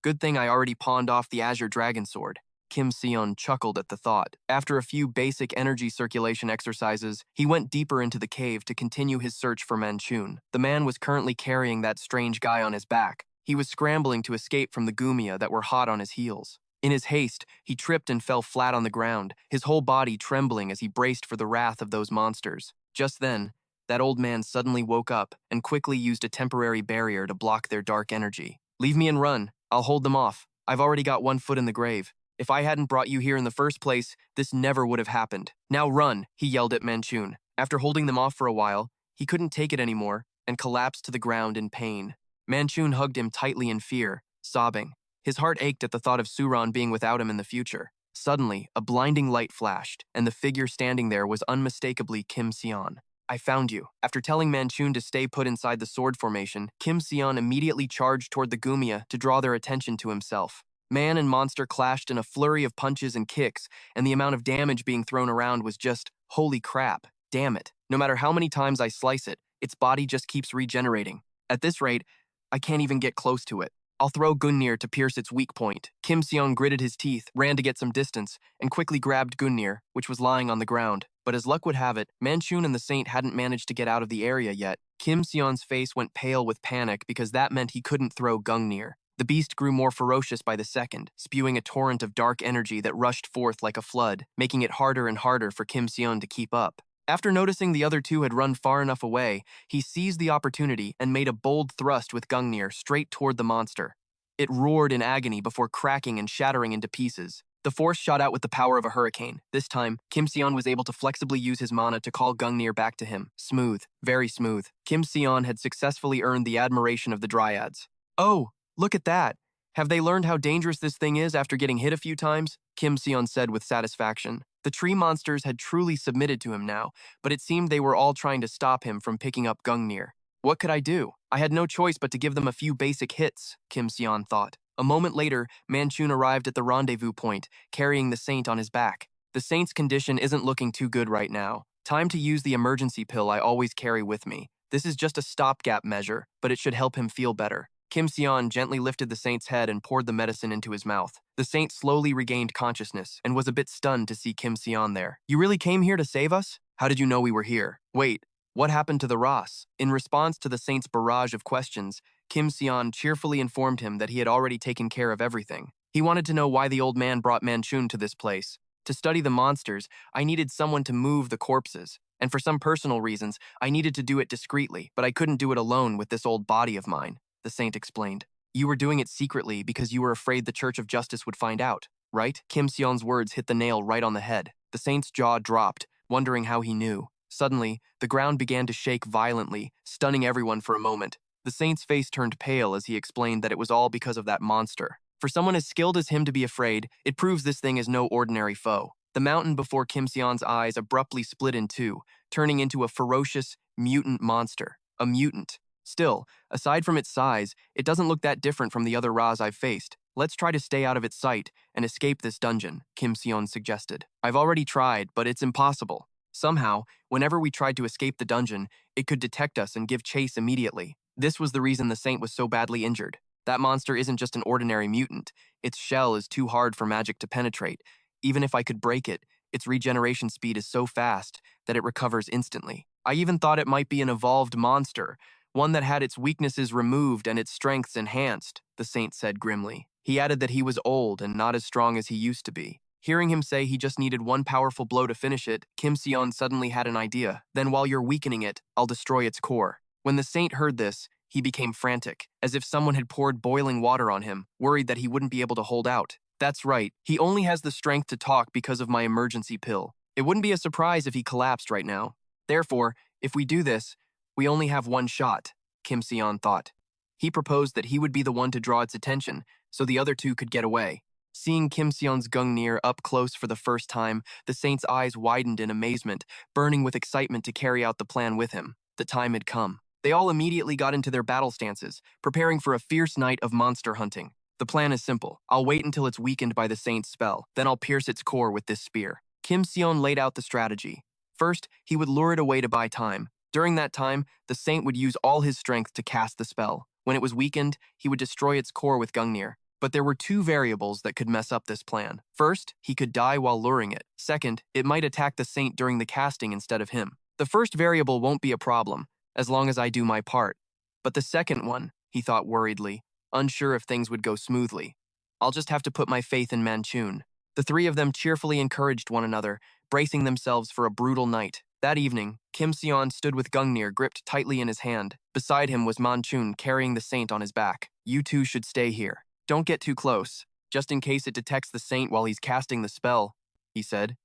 S1: Good thing I already pawned off the Azure Dragon Sword. Kim Sejun chuckled at the thought. After a few basic energy circulation exercises, he went deeper into the cave to continue his search for Manchun. The man was currently carrying that strange guy on his back. He was scrambling to escape from the Gumia that were hot on his heels. In his haste, he tripped and fell flat on the ground, his whole body trembling as he braced for the wrath of those monsters. Just then, that old man suddenly woke up and quickly used a temporary barrier to block their dark energy. Leave me and run. I'll hold them off. I've already got one foot in the grave. If I hadn't brought you here in the first place, this never would have happened. Now run, he yelled at Manchun. After holding them off for a while, he couldn't take it anymore and collapsed to the ground in pain. Manchun hugged him tightly in fear, sobbing. His heart ached at the thought of Chiron being without him in the future. Suddenly, a blinding light flashed, and the figure standing there was unmistakably Kim Sejun. I found you. After telling Manchun to stay put inside the sword formation, Kim Sejun immediately charged toward the Gumia to draw their attention to himself. Man and monster clashed in a flurry of punches and kicks, and the amount of damage being thrown around was just, holy crap, damn it. No matter how many times I slice it, its body just keeps regenerating. At this rate, I can't even get close to it. I'll throw Gungnir to pierce its weak point. Kim Sejun gritted his teeth, ran to get some distance, and quickly grabbed Gungnir, which was lying on the ground. But as luck would have it, Manchun and the Saint hadn't managed to get out of the area yet. Kim Sejun's face went pale with panic because that meant he couldn't throw Gungnir. The beast grew more ferocious by the second, spewing a torrent of dark energy that rushed forth like a flood, making it harder and harder for Kim Sejun to keep up. After noticing the other two had run far enough away, he seized the opportunity and made a bold thrust with Gungnir straight toward the monster. It roared in agony before cracking and shattering into pieces. The force shot out with the power of a hurricane. This time, Kim Sejun was able to flexibly use his mana to call Gungnir back to him. Smooth, very smooth. Kim Sejun had successfully earned the admiration of the Dryads. Oh, look at that! Have they learned how dangerous this thing is after getting hit a few times? Kim Sejun said with satisfaction. The tree monsters had truly submitted to him now, but it seemed they were all trying to stop him from picking up Gungnir. What could I do? I had no choice but to give them a few basic hits, Kim Sejun thought. A moment later, Manchun arrived at the rendezvous point, carrying the Saint on his back. The saint's condition isn't looking too good right now. Time to use the emergency pill I always carry with me. This is just a stopgap measure, but it should help him feel better. Kim Sejun gently lifted the saint's head and poured the medicine into his mouth. The saint slowly regained consciousness and was a bit stunned to see Kim Sejun there. You really came here to save us? How did you know we were here? Wait, what happened to the Ross? In response to the saint's barrage of questions, Kim Sejun cheerfully informed him that he had already taken care of everything. He wanted to know why the old man brought Manchun to this place. To study the monsters, I needed someone to move the corpses. And for some personal reasons, I needed to do it discreetly, but I couldn't do it alone with this old body of mine, the saint explained. You were doing it secretly because you were afraid the Church of Justice would find out, right? Kim Sejun's words hit the nail right on the head. The saint's jaw dropped, wondering how he knew. Suddenly, the ground began to shake violently, stunning everyone for a moment. The saint's face turned pale as he explained that it was all because of that monster. For someone as skilled as him to be afraid, it proves this thing is no ordinary foe. The mountain before Kim Sejun's eyes abruptly split in two, turning into a ferocious, mutant monster. A mutant. Still, aside from its size, it doesn't look that different from the other Ras I've faced. Let's try to stay out of its sight and escape this dungeon, Kim Sejun suggested. I've already tried, but it's impossible. Somehow, whenever we tried to escape the dungeon, it could detect us and give chase immediately. This was the reason the saint was so badly injured. That monster isn't just an ordinary mutant. Its shell is too hard for magic to penetrate. Even if I could break it, its regeneration speed is so fast that it recovers instantly. I even thought it might be an evolved monster, one that had its weaknesses removed and its strengths enhanced, the saint said grimly. He added that he was old and not as strong as he used to be. Hearing him say he just needed one powerful blow to finish it, Kim Sejun suddenly had an idea. Then while you're weakening it, I'll destroy its core. When the saint heard this, he became frantic, as if someone had poured boiling water on him, worried that he wouldn't be able to hold out. That's right, he only has the strength to talk because of my emergency pill. It wouldn't be a surprise if he collapsed right now. Therefore, if we do this, we only have one shot, Kim Sejun thought. He proposed that he would be the one to draw its attention, so the other two could get away. Seeing Kim Sejun's Gungnir up close for the first time, the saint's eyes widened in amazement, burning with excitement to carry out the plan with him. The time had come. They all immediately got into their battle stances, preparing for a fierce night of monster hunting. The plan is simple. I'll wait until it's weakened by the saint's spell, then I'll pierce its core with this spear. Kim Sejun laid out the strategy. First, he would lure it away to buy time. During that time, the saint would use all his strength to cast the spell. When it was weakened, he would destroy its core with Gungnir. But there were two variables that could mess up this plan. First, he could die while luring it. Second, it might attack the saint during the casting instead of him. The first variable won't be a problem, as long as I do my part. But the second one, he thought worriedly, unsure if things would go smoothly. I'll just have to put my faith in Manchun. The three of them cheerfully encouraged one another, bracing themselves for a brutal night. That evening, Kim Sejun stood with Gungnir gripped tightly in his hand. Beside him was Manchun carrying the saint on his back. You two should stay here. Don't get too close, just in case it detects the saint while he's casting the spell, he said.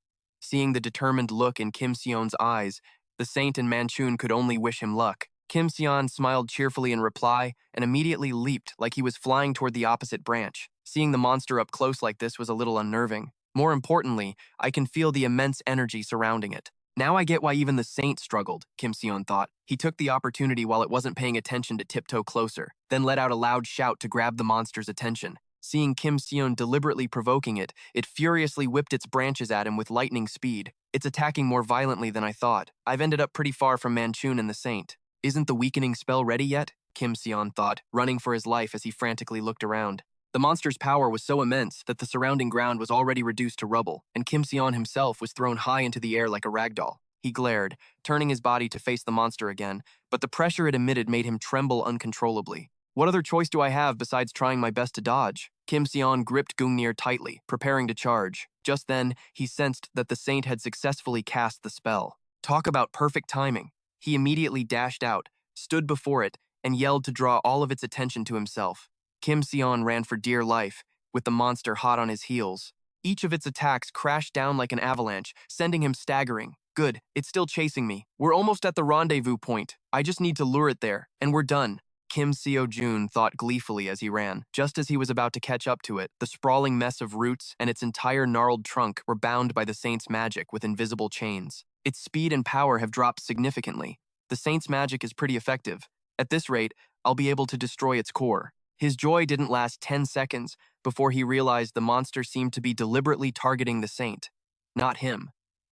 S1: Seeing the determined look in Kim Sejun's eyes, the saint and Manchun could only wish him luck. Kim Sejun smiled cheerfully in reply and immediately leaped like he was flying toward the opposite branch. Seeing the monster up close like this was a little unnerving. More importantly, I can feel the immense energy surrounding it. Now I get why even the saint struggled, Kim Sejun thought. He took the opportunity while it wasn't paying attention to tiptoe closer, then let out a loud shout to grab the monster's attention. Seeing Kim Sejun deliberately provoking it, it furiously whipped its branches at him with lightning speed. It's attacking more violently than I thought. I've ended up pretty far from Manchun and the saint. Isn't the weakening spell ready yet? Kim Sejun thought, running for his life as he frantically looked around. The monster's power was so immense that the surrounding ground was already reduced to rubble, and Kim Sejun himself was thrown high into the air like a ragdoll. He glared, turning his body to face the monster again, but the pressure it emitted made him tremble uncontrollably. What other choice do I have besides trying my best to dodge? Kim Sejun gripped Gungnir tightly, preparing to charge. Just then, he sensed that the saint had successfully cast the spell. Talk about perfect timing. He immediately dashed out, stood before it, and yelled to draw all of its attention to himself. Kim Sejun ran for dear life, with the monster hot on his heels. Each of its attacks crashed down like an avalanche, sending him staggering. Good, it's still chasing me. We're almost at the rendezvous point. I just need to lure it there, and we're done. Kim Sejun thought gleefully as he ran. Just as he was about to catch up to it, the sprawling mess of roots and its entire gnarled trunk were bound by the saint's magic with invisible chains. Its speed and power have dropped significantly. The saint's magic is pretty effective. At this rate, I'll be able to destroy its core. His joy didn't last 10 seconds before he realized the monster seemed to be deliberately targeting the saint. not him.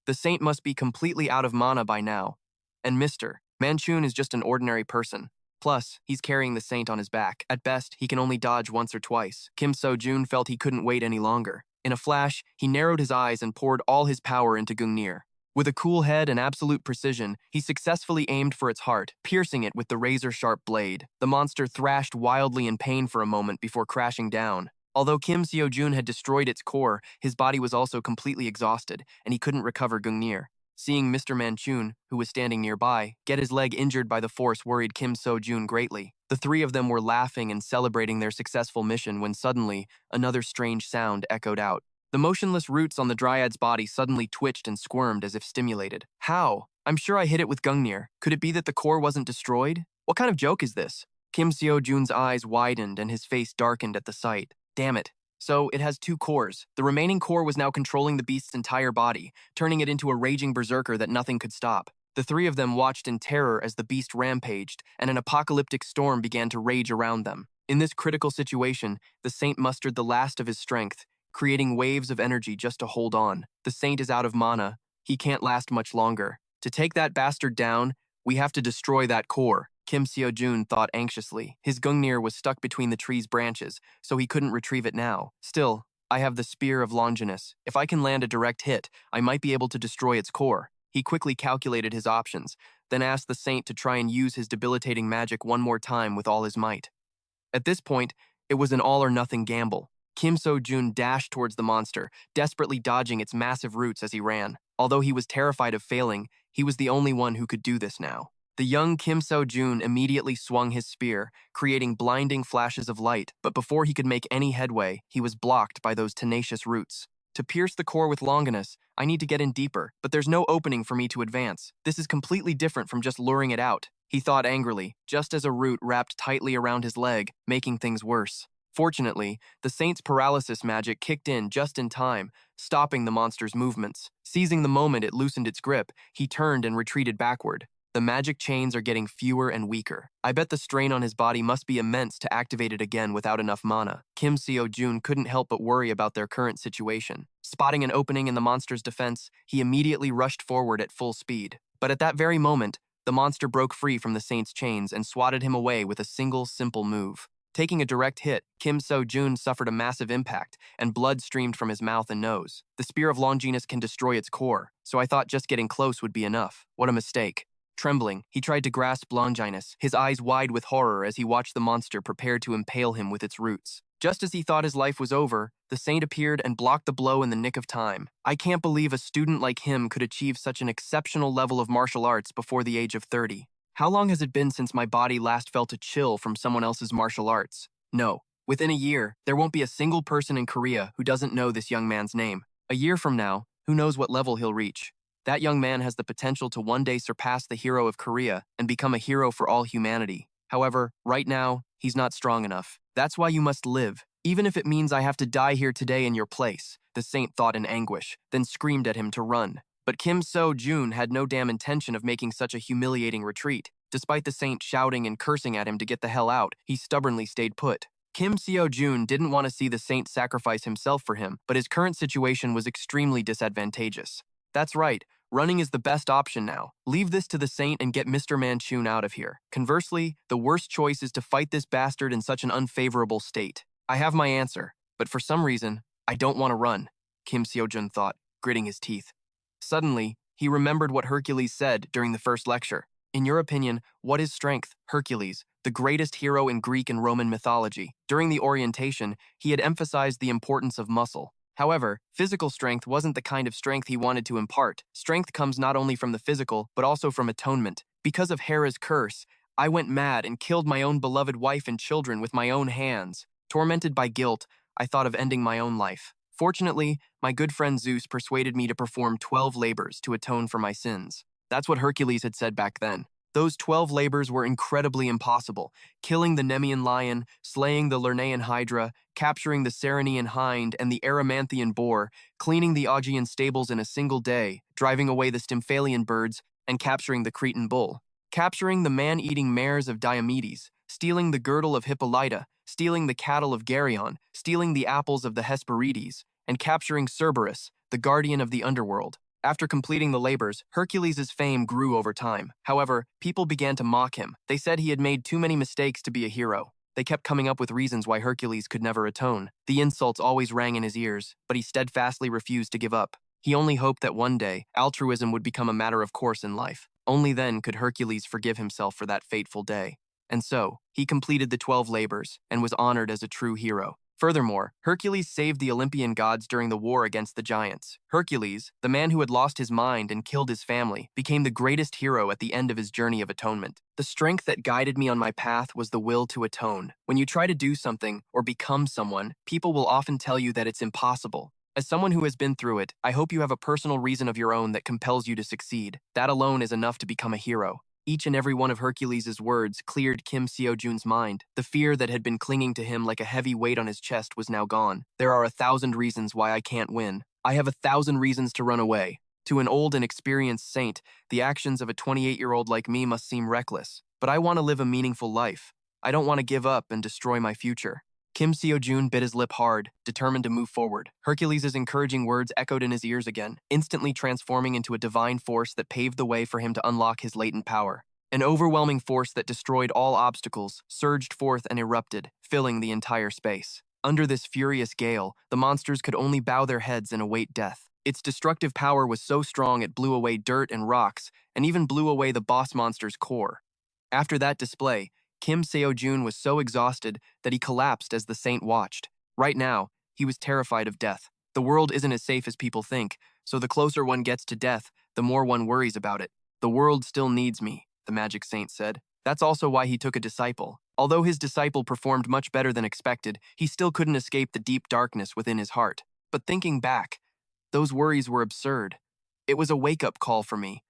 S1: The saint must be completely out of mana by now. And Mr. Manchun is just an ordinary person. Plus, he's carrying the saint on his back. At best, he can only dodge once or twice. Kim Sejun felt he couldn't wait any longer. In a flash, he narrowed his eyes and poured all his power into Gungnir. With a cool head and absolute precision, he successfully aimed for its heart, piercing it with the razor-sharp blade. The monster thrashed wildly in pain for a moment before crashing down. Although Kim Sejun had destroyed its core, his body was also completely exhausted, and he couldn't recover Gungnir. Seeing Mr. Manchun, who was standing nearby, get his leg injured by the force worried Kim Sejun greatly. The three of them were laughing and celebrating their successful mission when suddenly, another strange sound echoed out. The motionless roots on the dryad's body suddenly twitched and squirmed as if stimulated. How? I'm sure I hit it with Gungnir. Could it be that the core wasn't destroyed? What kind of joke is this? Kim Seo-jun's eyes widened and his face darkened at the sight. Damn it. So, it has two cores. The remaining core was now controlling the beast's entire body, turning it into a raging berserker that nothing could stop. The three of them watched in terror as the beast rampaged, and an apocalyptic storm began to rage around them. In this critical situation, the saint mustered the last of his strength, creating waves of energy just to hold on. The saint is out of mana. He can't last much longer. To take that bastard down, we have to destroy that core. Kim Seo-jun thought anxiously. His Gungnir was stuck between the tree's branches, so he couldn't retrieve it now. Still, I have the Spear of Longinus. If I can land a direct hit, I might be able to destroy its core. He quickly calculated his options, then asked the saint to try and use his debilitating magic one more time with all his might. At this point, it was an all-or-nothing gamble. Kim Seo-jun dashed towards the monster, desperately dodging its massive roots as he ran. Although he was terrified of failing, he was the only one who could do this now. The young Kim Seo-jun immediately swung his spear, creating blinding flashes of light, but before he could make any headway, he was blocked by those tenacious roots. To pierce the core with Longinus, I need to get in deeper, but there's no opening for me to advance. This is completely different from just luring it out, he thought angrily, just as a root wrapped tightly around his leg, making things worse. Fortunately, the saint's paralysis magic kicked in just in time, stopping the monster's movements. Seizing the moment it loosened its grip, he turned and retreated backward. The magic chains are getting fewer and weaker. I bet the strain on his body must be immense to activate it again without enough mana. Kim Seo-jun couldn't help but worry about their current situation. Spotting an opening in the monster's defense, he immediately rushed forward at full speed. But at that very moment, the monster broke free from the saint's chains and swatted him away with a single, simple move. Taking a direct hit, Kim Seo-jun suffered a massive impact, and blood streamed from his mouth and nose. The Spear of Longinus can destroy its core, so I thought just getting close would be enough. What a mistake. Trembling, he tried to grasp Longinus, his eyes wide with horror as he watched the monster prepare to impale him with its roots. Just as he thought his life was over, the saint appeared and blocked the blow in the nick of time. I can't believe a student like him could achieve such an exceptional level of martial arts before the age of 30. How long has it been since my body last felt a chill from someone else's martial arts? No. Within a year, there won't be a single person in Korea who doesn't know this young man's name. A year from now, who knows what level he'll reach. That young man has the potential to one day surpass the hero of Korea and become a hero for all humanity. However, right now, he's not strong enough. That's why you must live, even if it means I have to die here today in your place, the saint thought in anguish, then screamed at him to run. But Kim Seo-jun had no damn intention of making such a humiliating retreat. Despite the saint shouting and cursing at him to get the hell out, he stubbornly stayed put. Kim Seo-jun didn't want to see the saint sacrifice himself for him, but his current situation was extremely disadvantageous. That's right, running is the best option now. Leave this to the saint and get Mr. Manchun out of here. Conversely, the worst choice is to fight this bastard in such an unfavorable state. I have my answer, but for some reason, I don't want to run, Kim Seo-jun thought, gritting his teeth. Suddenly, he remembered what Hercules said during the first lecture. In your opinion, what is strength? Hercules, the greatest hero in Greek and Roman mythology. During the orientation, he had emphasized the importance of muscle. However, physical strength wasn't the kind of strength he wanted to impart. Strength comes not only from the physical, but also from atonement. Because of Hera's curse, I went mad and killed my own beloved wife and children with my own hands. Tormented by guilt, I thought of ending my own life. Fortunately, my good friend Zeus persuaded me to perform 12 labors to atone for my sins. That's what Hercules had said back then. Those 12 labors were incredibly impossible, killing the Nemean lion, slaying the Lernaean hydra, capturing the Ceryneian hind and the Erymanthian boar, cleaning the Augean stables in a single day, driving away the Stymphalian birds, and capturing the Cretan bull. Capturing the man-eating mares of Diomedes, stealing the girdle of Hippolyta, stealing the cattle of Geryon, stealing the apples of the Hesperides, and capturing Cerberus, the guardian of the underworld. After completing the labors, Hercules' fame grew over time. However, people began to mock him. They said he had made too many mistakes to be a hero. They kept coming up with reasons why Hercules could never atone. The insults always rang in his ears, but he steadfastly refused to give up. He only hoped that one day, altruism would become a matter of course in life. Only then could Hercules forgive himself for that fateful day. And so, he completed the 12 labors and was honored as a true hero. Furthermore, Hercules saved the Olympian gods during the war against the giants. Hercules, the man who had lost his mind and killed his family, became the greatest hero at the end of his journey of atonement. The strength that guided me on my path was the will to atone. When you try to do something or become someone, people will often tell you that it's impossible. As someone who has been through it, I hope you have a personal reason of your own that compels you to succeed. That alone is enough to become a hero. Each and every one of Hercules' words cleared Kim Sejun's mind. The fear that had been clinging to him like a heavy weight on his chest was now gone. There are 1,000 reasons why I can't win. I have 1,000 reasons to run away. To an old and experienced saint, the actions of a 28-year-old like me must seem reckless. But I want to live a meaningful life. I don't want to give up and destroy my future. Kim Sejun bit his lip hard, determined to move forward. Hercules' encouraging words echoed in his ears again, instantly transforming into a divine force that paved the way for him to unlock his latent power. An overwhelming force that destroyed all obstacles surged forth and erupted, filling the entire space. Under this furious gale, the monsters could only bow their heads and await death. Its destructive power was so strong it blew away dirt and rocks, and even blew away the boss monster's core. After that display, Kim Sejun was so exhausted that he collapsed as the saint watched. Right now, he was terrified of death. The world isn't as safe as people think, so the closer one gets to death, the more one worries about it. The world still needs me, the magic saint said. That's also why he took a disciple. Although his disciple performed much better than expected, he still couldn't escape the deep darkness within his heart. But thinking back, those worries were absurd. It was a wake-up call for me.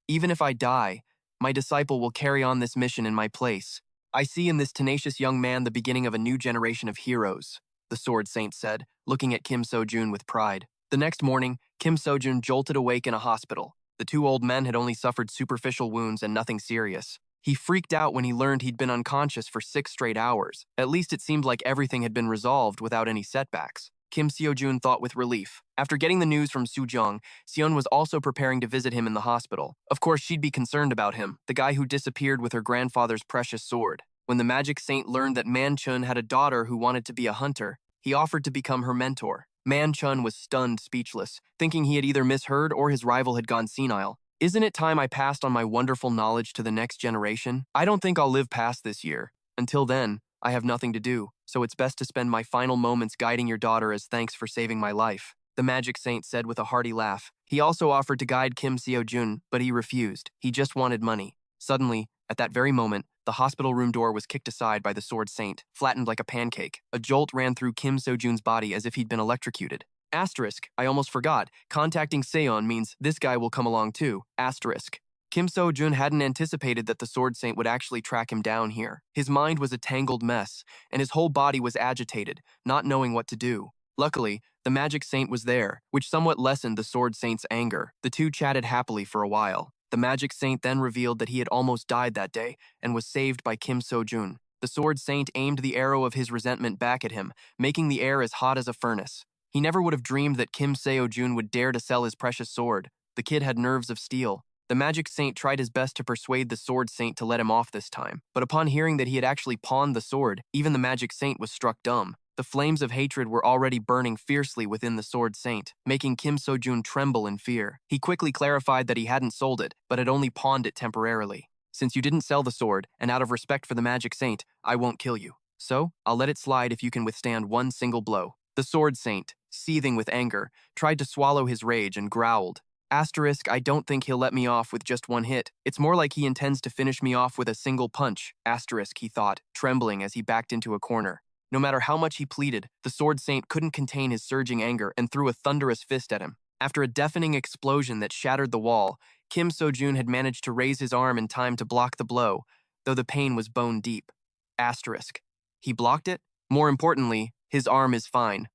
S1: Even if I die, my disciple will carry on this mission in my place. I see in this tenacious young man the beginning of a new generation of heroes, the Sword Saint said, looking at Kim Sejun with pride. The next morning, Kim Sejun jolted awake in a hospital. The two old men had only suffered superficial wounds and nothing serious. He freaked out when he learned he'd been unconscious for 6 straight hours. At least it seemed like everything had been resolved without any setbacks. Kim Sejun thought with relief. After getting the news from Sujong, Seon was also preparing to visit him in the hospital. Of course, she'd be concerned about him, the guy who disappeared with her grandfather's precious sword. When the magic saint learned that Man-chun had a daughter who wanted to be a hunter, he offered to become her mentor. Man-chun was stunned, speechless, thinking he had either misheard or his rival had gone senile. Isn't it time I passed on my wonderful knowledge to the next generation? I don't think I'll live past this year. Until then, I have nothing to do, so it's best to spend my final moments guiding your daughter as thanks for saving my life, the magic saint said with a hearty laugh. He also offered to guide Kim Sejun, but he refused. He just wanted money. Suddenly, at that very moment, the hospital room door was kicked aside by the Sword Saint, flattened like a pancake. A jolt ran through Kim Sejun's body as if he'd been electrocuted. Asterisk, I almost forgot. Contacting Seon means this guy will come along too. Asterisk. Kim Sejun hadn't anticipated that the Sword Saint would actually track him down here. His mind was a tangled mess, and his whole body was agitated, not knowing what to do. Luckily, the Magic Saint was there, which somewhat lessened the Sword Saint's anger. The two chatted happily for a while. The Magic Saint then revealed that he had almost died that day and was saved by Kim Sejun. The Sword Saint aimed the arrow of his resentment back at him, making the air as hot as a furnace. He never would have dreamed that Kim Sejun would dare to sell his precious sword. The kid had nerves of steel. The Magic Saint tried his best to persuade the Sword Saint to let him off this time, but upon hearing that he had actually pawned the sword, even the Magic Saint was struck dumb. The flames of hatred were already burning fiercely within the Sword Saint, making Kim Sejun tremble in fear. He quickly clarified that he hadn't sold it, but had only pawned it temporarily. Since you didn't sell the sword, and out of respect for the Magic Saint, I won't kill you. So, I'll let it slide if you can withstand one single blow. The Sword Saint, seething with anger, tried to swallow his rage and growled. Asterisk, I don't think he'll let me off with just one hit. It's more like he intends to finish me off with a single punch. Asterisk, he thought, trembling as he backed into a corner. No matter how much he pleaded, the Sword Saint couldn't contain his surging anger and threw a thunderous fist at him. After a deafening explosion that shattered the wall, Kim Sejun had managed to raise his arm in time to block the blow, though the pain was bone deep. Asterisk. He blocked it? More importantly, his arm is fine.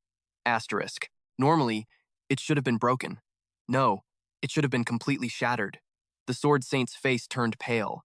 S1: Asterisk. Normally, it should have been broken. No, it should have been completely shattered. The Sword Saint's face turned pale,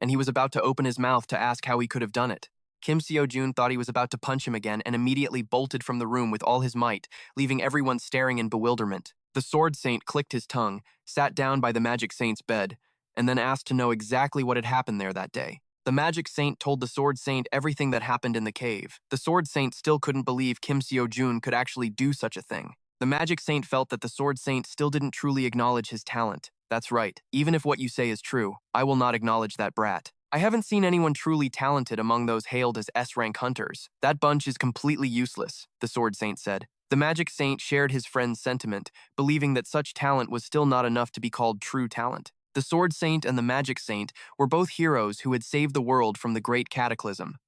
S1: and he was about to open his mouth to ask how he could have done it. Kim Sejun thought he was about to punch him again and immediately bolted from the room with all his might, leaving everyone staring in bewilderment. The Sword Saint clicked his tongue, sat down by the Magic Saint's bed, and then asked to know exactly what had happened there that day. The Magic Saint told the Sword Saint everything that happened in the cave. The Sword Saint still couldn't believe Kim Sejun could actually do such a thing. The Magic Saint felt that the Sword Saint still didn't truly acknowledge his talent. That's right, even if what you say is true, I will not acknowledge that brat. I haven't seen anyone truly talented among those hailed as S-rank hunters. That bunch is completely useless, the Sword Saint said. The Magic Saint shared his friend's sentiment, believing that such talent was still not enough to be called true talent. The Sword Saint and the Magic Saint were both heroes who had saved the world from the Great Cataclysm.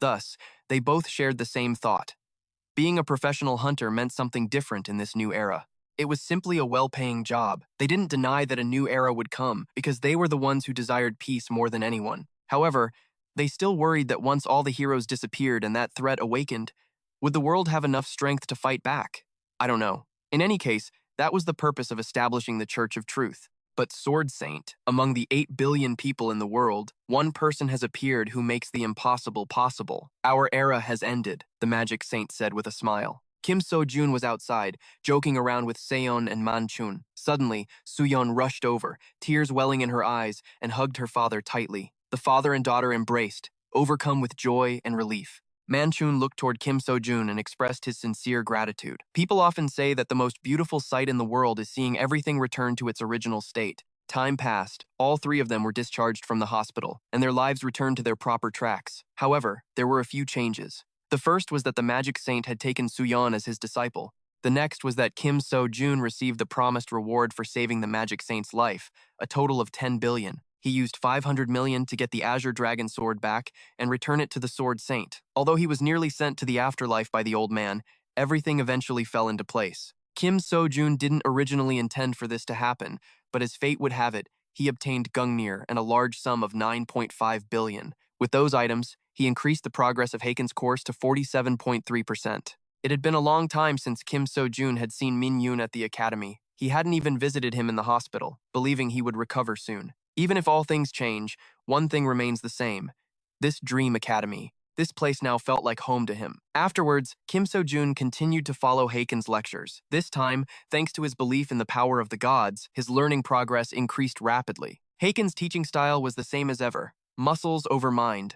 S1: Thus, they both shared the same thought. Being a professional hunter meant something different in this new era. It was simply a well-paying job. They didn't deny that a new era would come because they were the ones who desired peace more than anyone. However, they still worried that once all the heroes disappeared and that threat awakened, would the world have enough strength to fight back? I don't know. In any case, that was the purpose of establishing the Church of Truth. But Sword Saint, among the 8 billion people in the world, one person has appeared who makes the impossible possible. Our era has ended, the Magic Saint said with a smile. Kim Sejun was outside, joking around with Seon and Manchun. Suddenly, Suyeon rushed over, tears welling in her eyes, and hugged her father tightly. The father and daughter embraced, overcome with joy and relief. Manchun looked toward Kim Sejun and expressed his sincere gratitude. People often say that the most beautiful sight in the world is seeing everything return to its original state. Time passed, all three of them were discharged from the hospital, and their lives returned to their proper tracks. However, there were a few changes. The first was that the Magic Saint had taken Suyeon as his disciple. The next was that Kim Sejun received the promised reward for saving the Magic Saint's life, a total of 10 billion. He used 500 million to get the Azure Dragon sword back and return it to the Sword Saint. Although he was nearly sent to the afterlife by the old man, everything eventually fell into place. Kim Sejun didn't originally intend for this to happen, but as fate would have it, he obtained Gungnir and a large sum of 9.5 billion. With those items, he increased the progress of Haken's course to 47.3%. It had been a long time since Kim Sejun had seen Min Yoon at the academy. He hadn't even visited him in the hospital, believing he would recover soon. Even if all things change, one thing remains the same. This dream academy. This place now felt like home to him. Afterwards, Kim Sejun continued to follow Haken's lectures. This time, thanks to his belief in the power of the gods, his learning progress increased rapidly. Haken's teaching style was the same as ever, muscles over mind.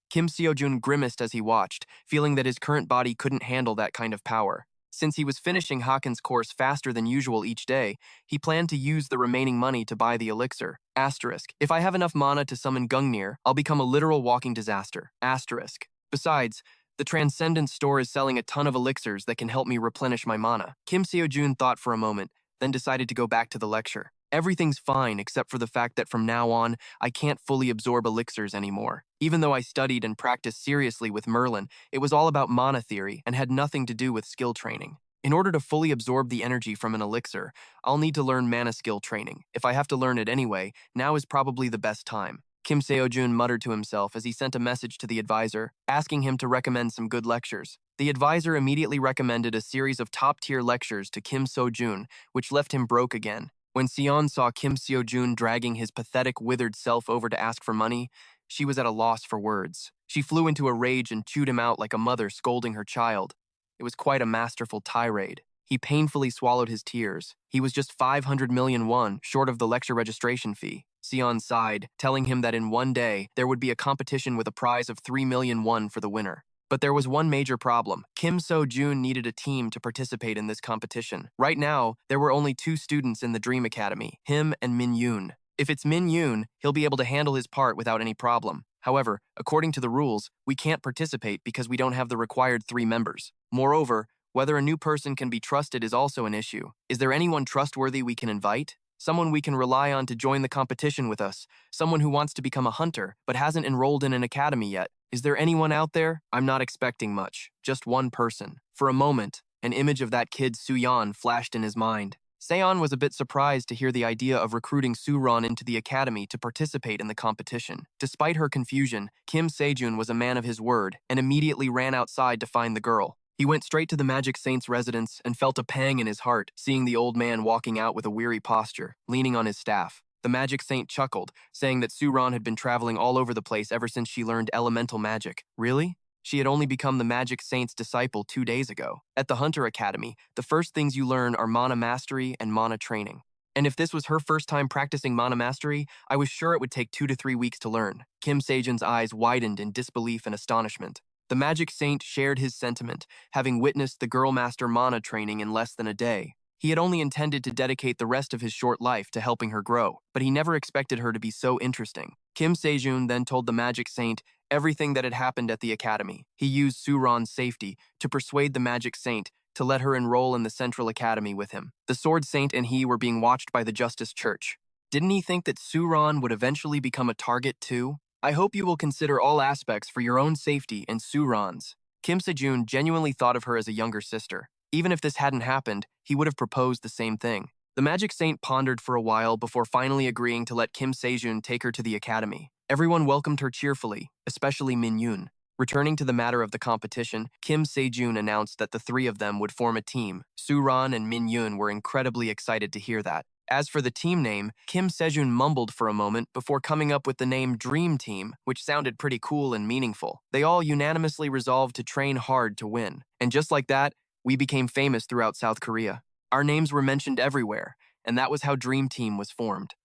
S1: Kim Sejun grimaced as he watched, feeling that his current body couldn't handle that kind of power. Since he was finishing Haken's course faster than usual each day, he planned to use the remaining money to buy the elixir. Asterisk. If I have enough mana to summon Gungnir, I'll become a literal walking disaster. Asterisk. Besides, the Transcendent store is selling a ton of elixirs that can help me replenish my mana. Kim Sejun thought for a moment, then decided to go back to the lecture. Everything's fine except for the fact that from now on, I can't fully absorb elixirs anymore. Even though I studied and practiced seriously with Merlin, it was all about mana theory and had nothing to do with skill training. In order to fully absorb the energy from an elixir, I'll need to learn mana skill training. If I have to learn it anyway, now is probably the best time. Kim Sejun muttered to himself as he sent a message to the advisor, asking him to recommend some good lectures. The advisor immediately recommended a series of top-tier lectures to Kim Sejun, which left him broke again. When Seon saw Kim Sejun dragging his pathetic, withered self over to ask for money, she was at a loss for words. She flew into a rage and chewed him out like a mother scolding her child. It was quite a masterful tirade. He painfully swallowed his tears. He was just 500 million won short of the lecture registration fee. Seon sighed, telling him that in one day, there would be a competition with a prize of 3 million won for the winner. But there was one major problem. Kim Sejun needed a team to participate in this competition. Right now, there were only 2 students in the Dream Academy, him and Min Yoon. If it's Min Yoon, he'll be able to handle his part without any problem. However, according to the rules, we can't participate because we don't have the required 3 members. Moreover, whether a new person can be trusted is also an issue. Is there anyone trustworthy we can invite? Someone we can rely on to join the competition with us. Someone who wants to become a hunter, but hasn't enrolled in an academy yet. Is there anyone out there? I'm not expecting much. Just one person. For a moment, an image of that kid Suyeon flashed in his mind. Seon was a bit surprised to hear the idea of recruiting Suron into the academy to participate in the competition. Despite her confusion, Kim Sejun was a man of his word and immediately ran outside to find the girl. He went straight to the Magic Saint's residence and felt a pang in his heart, seeing the old man walking out with a weary posture, leaning on his staff. The Magic Saint chuckled, saying that Suron had been traveling all over the place ever since she learned elemental magic. Really? She had only become the Magic Saint's disciple 2 days ago. At the Hunter Academy, the first things you learn are mana mastery and mana training. And if this was her first time practicing mana mastery, I was sure it would take 2 to 3 weeks to learn. Kim Sejun's eyes widened in disbelief and astonishment. The Magic Saint shared his sentiment, having witnessed the Girl Master mana training in less than a day. He had only intended to dedicate the rest of his short life to helping her grow, but he never expected her to be so interesting. Kim Sejun then told the Magic Saint everything that had happened at the academy. He used Suron's safety to persuade the Magic Saint to let her enroll in the Central Academy with him. The Sword Saint and he were being watched by the Justice Church. Didn't he think that Suron would eventually become a target too? I hope you will consider all aspects for your own safety and Suron's. Kim Sejun genuinely thought of her as a younger sister. Even if this hadn't happened, he would have proposed the same thing. The Magic Saint pondered for a while before finally agreeing to let Kim Sejun take her to the academy. Everyone welcomed her cheerfully, especially Min Yoon. Returning to the matter of the competition, Kim Sejun announced that the three of them would form a team. Suron and Min Yoon were incredibly excited to hear that. As for the team name, Kim Sejun mumbled for a moment before coming up with the name Dream Team, which sounded pretty cool and meaningful. They all unanimously resolved to train hard to win. And just like that, we became famous throughout South Korea. Our names were mentioned everywhere, and that was how Dream Team was formed.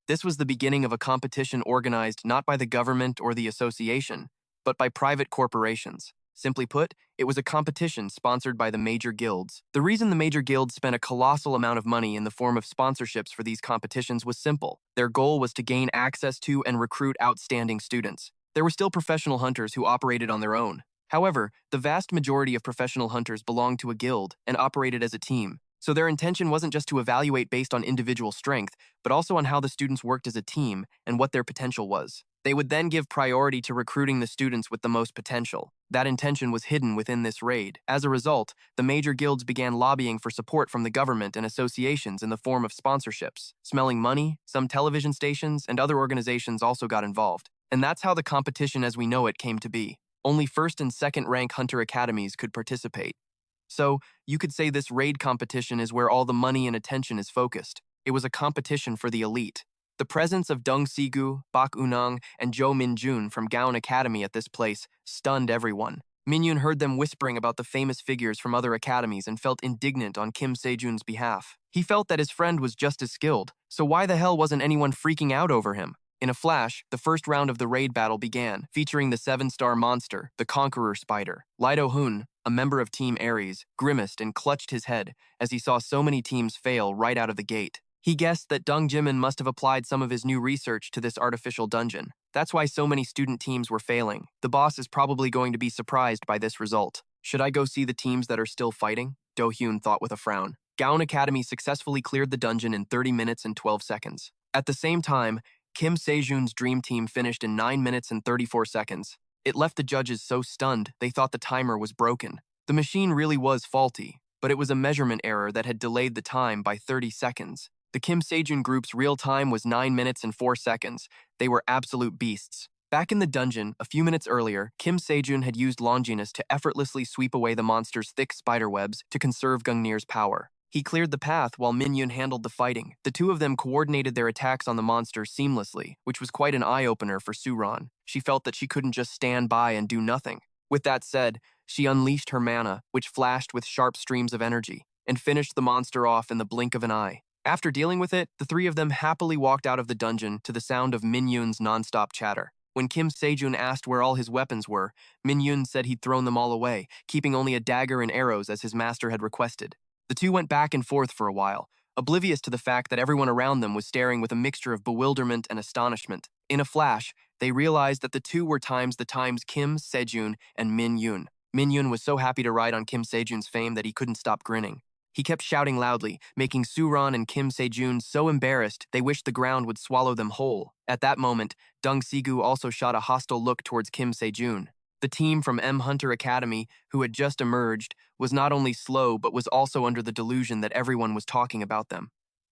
S1: This was the beginning of a competition organized not by the government or the association, but by private corporations. Simply put, it was a competition sponsored by the major guilds. The reason the major guilds spent a colossal amount of money in the form of sponsorships for these competitions was simple. Their goal was to gain access to and recruit outstanding students. There were still professional hunters who operated on their own. However, the vast majority of professional hunters belonged to a guild and operated as a team. So their intention wasn't just to evaluate based on individual strength, but also on how the students worked as a team and what their potential was. They would then give priority to recruiting the students with the most potential. That intention was hidden within this raid. As a result, the major guilds began lobbying for support from the government and associations in the form of sponsorships. Smelling money, some television stations, and other organizations also got involved. And that's how the competition as we know it came to be. Only first and second rank hunter academies could participate. So, you could say this raid competition is where all the money and attention is focused. It was a competition for the elite. The presence of Dong Sigu, Bak Unang, and Jo Min-jun from Gaon Academy at this place stunned everyone. Min-yoon heard them whispering about the famous figures from other academies and felt indignant on Kim Sejun's behalf. He felt that his friend was just as skilled, so why the hell wasn't anyone freaking out over him? In a flash, the first round of the raid battle began, featuring the 7-star monster, the Conqueror Spider. Lee Do-hun, a member of Team Ares, grimaced and clutched his head as he saw so many teams fail right out of the gate. He guessed that Dong Jimin must have applied some of his new research to this artificial dungeon. That's why so many student teams were failing. The boss is probably going to be surprised by this result. Should I go see the teams that are still fighting? Do-hyun thought with a frown. Gaon Academy successfully cleared the dungeon in 30 minutes and 12 seconds. At the same time, Kim Sejun's dream team finished in 9 minutes and 34 seconds. It left the judges so stunned they thought the timer was broken. The machine really was faulty, but it was a measurement error that had delayed the time by 30 seconds. The Kim Sejun group's real time was 9 minutes and 4 seconds. They were absolute beasts. Back in the dungeon, a few minutes earlier, Kim Sejun had used Longinus to effortlessly sweep away the monster's thick spiderwebs to conserve Gungnir's power. He cleared the path while Min-yoon handled the fighting. The two of them coordinated their attacks on the monster seamlessly, which was quite an eye-opener for Suron. She felt that she couldn't just stand by and do nothing. With that said, she unleashed her mana, which flashed with sharp streams of energy, and finished the monster off in the blink of an eye. After dealing with it, the three of them happily walked out of the dungeon to the sound of Min-yoon's non-stop chatter. When Kim Sejun asked where all his weapons were, Min-yoon said he'd thrown them all away, keeping only a dagger and arrows as his master had requested. The two went back and forth for a while, oblivious to the fact that everyone around them was staring with a mixture of bewilderment and astonishment. In a flash, they realized that the two were the times Kim Sejun and Min-yoon. Min-yoon was so happy to ride on Kim Sejun's fame that he couldn't stop grinning. He kept shouting loudly, making Suron and Kim Sejun so embarrassed they wished the ground would swallow them whole. At that moment, Dong Sigu also shot a hostile look towards Kim Sejun. The team from M Hunter Academy, who had just emerged, was not only slow but was also under the delusion that everyone was talking about them.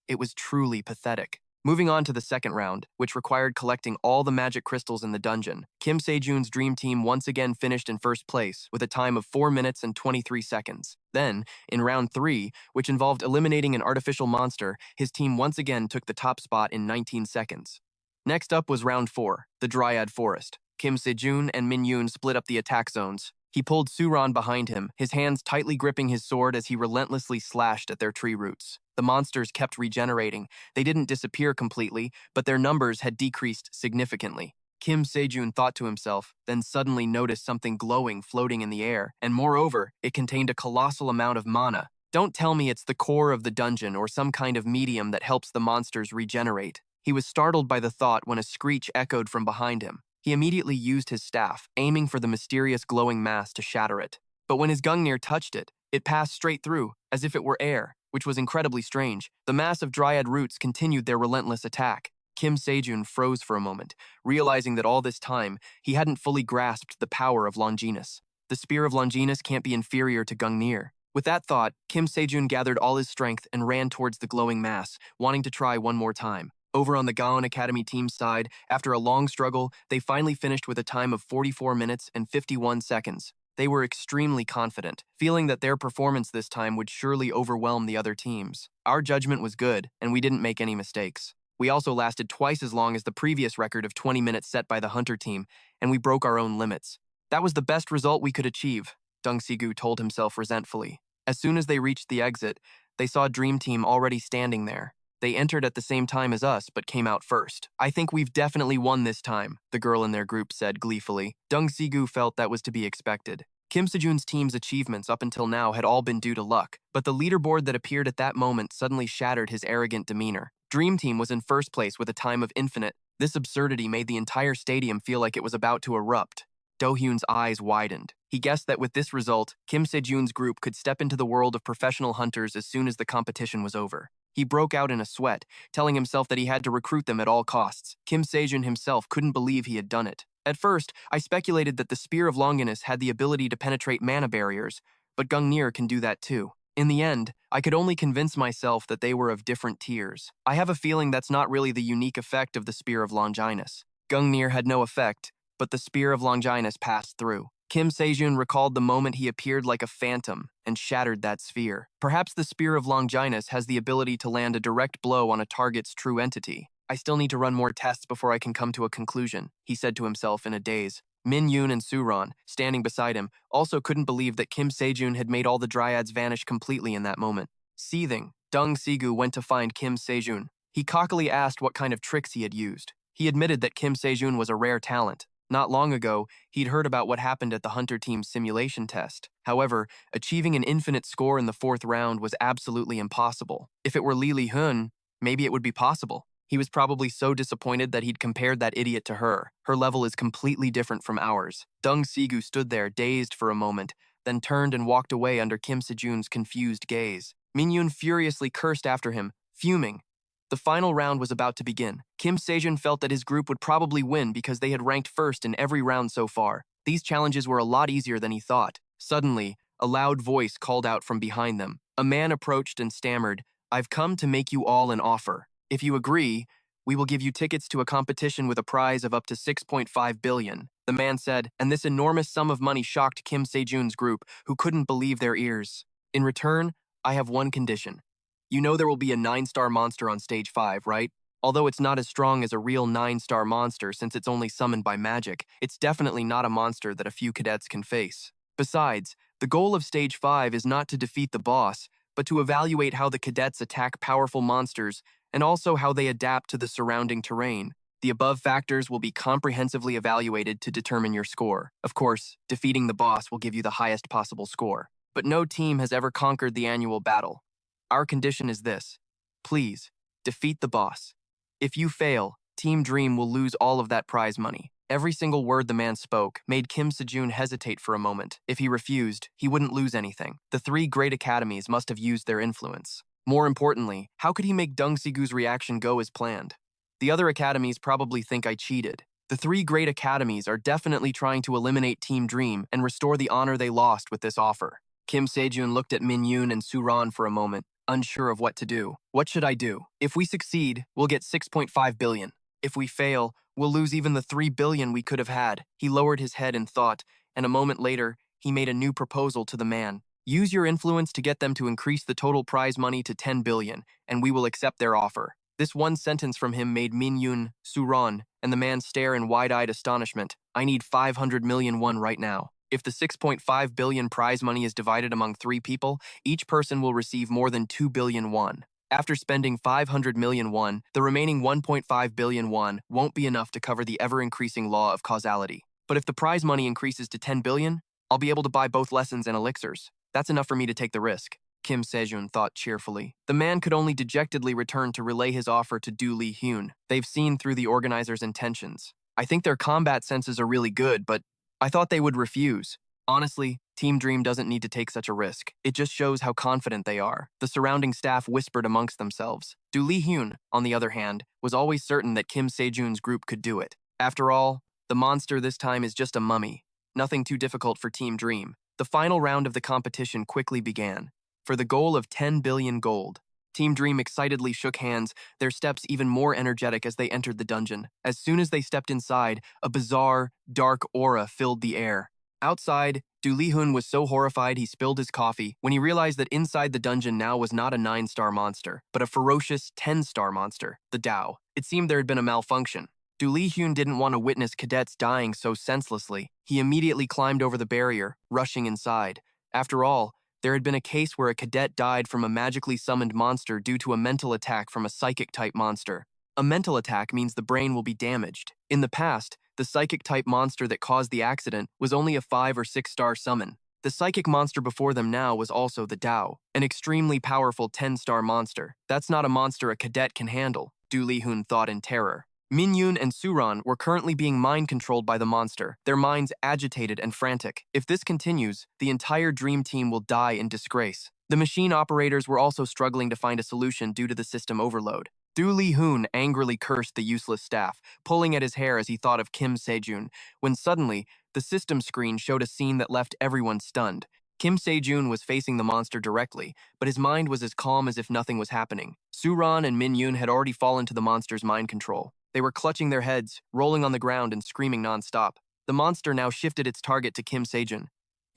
S1: It was truly pathetic. Moving on to the second round, which required collecting all the magic crystals in the dungeon, Kim Sejun's dream team once again finished in first place with a time of 4 minutes and 23 seconds. Then, in round 3, which involved eliminating an artificial monster, his team once again took the top spot in 19 seconds. Next up was round 4, the Dryad Forest. Kim Sejun and Min-yoon split up the attack zones. He pulled Suran behind him, his hands tightly gripping his sword as he relentlessly slashed at their tree roots. The monsters kept regenerating. They didn't disappear completely, but their numbers had decreased significantly. Kim Sejun thought to himself, then suddenly noticed something glowing floating in the air, and moreover, it contained a colossal amount of mana. Don't tell me it's the core of the dungeon or some kind of medium that helps the monsters regenerate. He was startled by the thought when a screech echoed from behind him. He immediately used his staff, aiming for the mysterious glowing mass to shatter it. But when his Gungnir touched it, it passed straight through, as if it were air, which was incredibly strange. The mass of dryad roots continued their relentless attack. Kim Sejun froze for a moment, realizing that all this time, he hadn't fully grasped the power of Longinus. The spear of Longinus can't be inferior to Gungnir. With that thought, Kim Sejun gathered all his strength and ran towards the glowing mass, wanting to try one more time. Over on the Gaon Academy team's side, after a long struggle, they finally finished with a time of 44 minutes and 51 seconds. They were extremely confident, feeling that their performance this time would surely overwhelm the other teams. Our judgment was good, and we didn't make any mistakes. We also lasted twice as long as the previous record of 20 minutes set by the Hunter team, and we broke our own limits. That was the best result we could achieve, Deng Sigu told himself resentfully. As soon as they reached the exit, they saw Dream Team already standing there. They entered at the same time as us, but came out first. I think we've definitely won this time, the girl in their group said gleefully. Deng Sigu felt that was to be expected. Kim Sejun's team's achievements up until now had all been due to luck, but the leaderboard that appeared at that moment suddenly shattered his arrogant demeanor. Dream Team was in first place with a time of infinite. This absurdity made the entire stadium feel like it was about to erupt. Do-hyun's eyes widened. He guessed that with this result, Kim Sejun's group could step into the world of professional hunters as soon as the competition was over. He broke out in a sweat, telling himself that he had to recruit them at all costs. Kim Sejun himself couldn't believe he had done it. At first, I speculated that the Spear of Longinus had the ability to penetrate mana barriers, but Gungnir can do that too. In the end, I could only convince myself that they were of different tiers. I have a feeling that's not really the unique effect of the Spear of Longinus. Gungnir had no effect, but the Spear of Longinus passed through. Kim Sejun recalled the moment he appeared like a phantom and shattered that sphere. Perhaps the Spear of Longinus has the ability to land a direct blow on a target's true entity. I still need to run more tests before I can come to a conclusion, he said to himself in a daze. Min Yoon and Suran, standing beside him, also couldn't believe that Kim Sejun had made all the dryads vanish completely in that moment. Seething, Deng Sigu went to find Kim Sejun. He cockily asked what kind of tricks he had used. He admitted that Kim Sejun was a rare talent. Not long ago, he'd heard about what happened at the Hunter team's simulation test. However, achieving an infinite score in the fourth round was absolutely impossible. If it were Li Hun, maybe it would be possible. He was probably so disappointed that he'd compared that idiot to her. Her level is completely different from ours. Deng Sigu stood there, dazed for a moment, then turned and walked away under Kim Sejun's confused gaze. Min-yoon furiously cursed after him, fuming. The final round was about to begin. Kim Sejun felt that his group would probably win because they had ranked first in every round so far. These challenges were a lot easier than he thought. Suddenly, a loud voice called out from behind them. A man approached and stammered, "I've come to make you all an offer. If you agree, we will give you tickets to a competition with a prize of up to 6.5 billion. The man said, and this enormous sum of money shocked Kim Sejun's group, who couldn't believe their ears. In return, I have one condition. You know there will be a 9-star monster on stage 5, right? Although it's not as strong as a real 9-star monster since it's only summoned by magic, it's definitely not a monster that a few cadets can face. Besides, the goal of stage 5 is not to defeat the boss, but to evaluate how the cadets attack powerful monsters and also how they adapt to the surrounding terrain. The above factors will be comprehensively evaluated to determine your score. Of course, defeating the boss will give you the highest possible score. But no team has ever conquered the annual battle. Our condition is this. Please, defeat the boss. If you fail, Team Dream will lose all of that prize money. Every single word the man spoke made Kim Sejun hesitate for a moment. If he refused, he wouldn't lose anything. The 3 great academies must have used their influence. More importantly, how could he make Deng Sigu's reaction go as planned? The other academies probably think I cheated. The 3 great academies are definitely trying to eliminate Team Dream and restore the honor they lost with this offer. Kim Sejun looked at Min Yoon and Suran for a moment, unsure of what to do. What should I do? If we succeed, we'll get 6.5 billion. If we fail, we'll lose even the 3 billion we could have had. He lowered his head in thought, and a moment later, he made a new proposal to the man. Use your influence to get them to increase the total prize money to 10 billion, and we will accept their offer. This one sentence from him made Min Yoon, Suran, and the man stare in wide-eyed astonishment. I need 500 million won right now. If the 6.5 billion prize money is divided among 3 people, each person will receive more than 2 billion won. After spending 500 million won, the remaining 1.5 billion won won't be enough to cover the ever-increasing law of causality. But if the prize money increases to 10 billion, I'll be able to buy both lessons and elixirs. That's enough for me to take the risk, Kim Sejun thought cheerfully. The man could only dejectedly return to relay his offer to Duel Hyun. They've seen through the organizers' intentions. I think their combat senses are really good, but I thought they would refuse. Honestly, Team Dream doesn't need to take such a risk. It just shows how confident they are. The surrounding staff whispered amongst themselves. Duel Hyun, on the other hand, was always certain that Kim Sejun's group could do it. After all, the monster this time is just a mummy. Nothing too difficult for Team Dream. The final round of the competition quickly began. For the goal of 10 billion gold, Team Dream excitedly shook hands, their steps even more energetic as they entered the dungeon. As soon as they stepped inside, a bizarre, dark aura filled the air. Outside, Duel Hyun was so horrified he spilled his coffee when he realized that inside the dungeon now was not a 9-star monster, but a ferocious 10-star monster, the Dao. It seemed there had been a malfunction. Duel Hyun didn't want to witness cadets dying so senselessly. He immediately climbed over the barrier, rushing inside. After all, there had been a case where a cadet died from a magically summoned monster due to a mental attack from a psychic-type monster. A mental attack means the brain will be damaged. In the past, the psychic-type monster that caused the accident was only a 5- or 6-star summon. The psychic monster before them now was also the Dao, an extremely powerful 10-star monster. That's not a monster a cadet can handle, Duel Hyun thought in terror. Min-yoon and Suran were currently being mind-controlled by the monster, their minds agitated and frantic. If this continues, the entire Dream Team will die in disgrace. The machine operators were also struggling to find a solution due to the system overload. Duel Hyun angrily cursed the useless staff, pulling at his hair as he thought of Kim Sejun, when suddenly, the system screen showed a scene that left everyone stunned. Kim Sejun was facing the monster directly, but his mind was as calm as if nothing was happening. Suran and Min-yoon had already fallen to the monster's mind control. They were clutching their heads, rolling on the ground and screaming non-stop. The monster now shifted its target to Kim Sejun.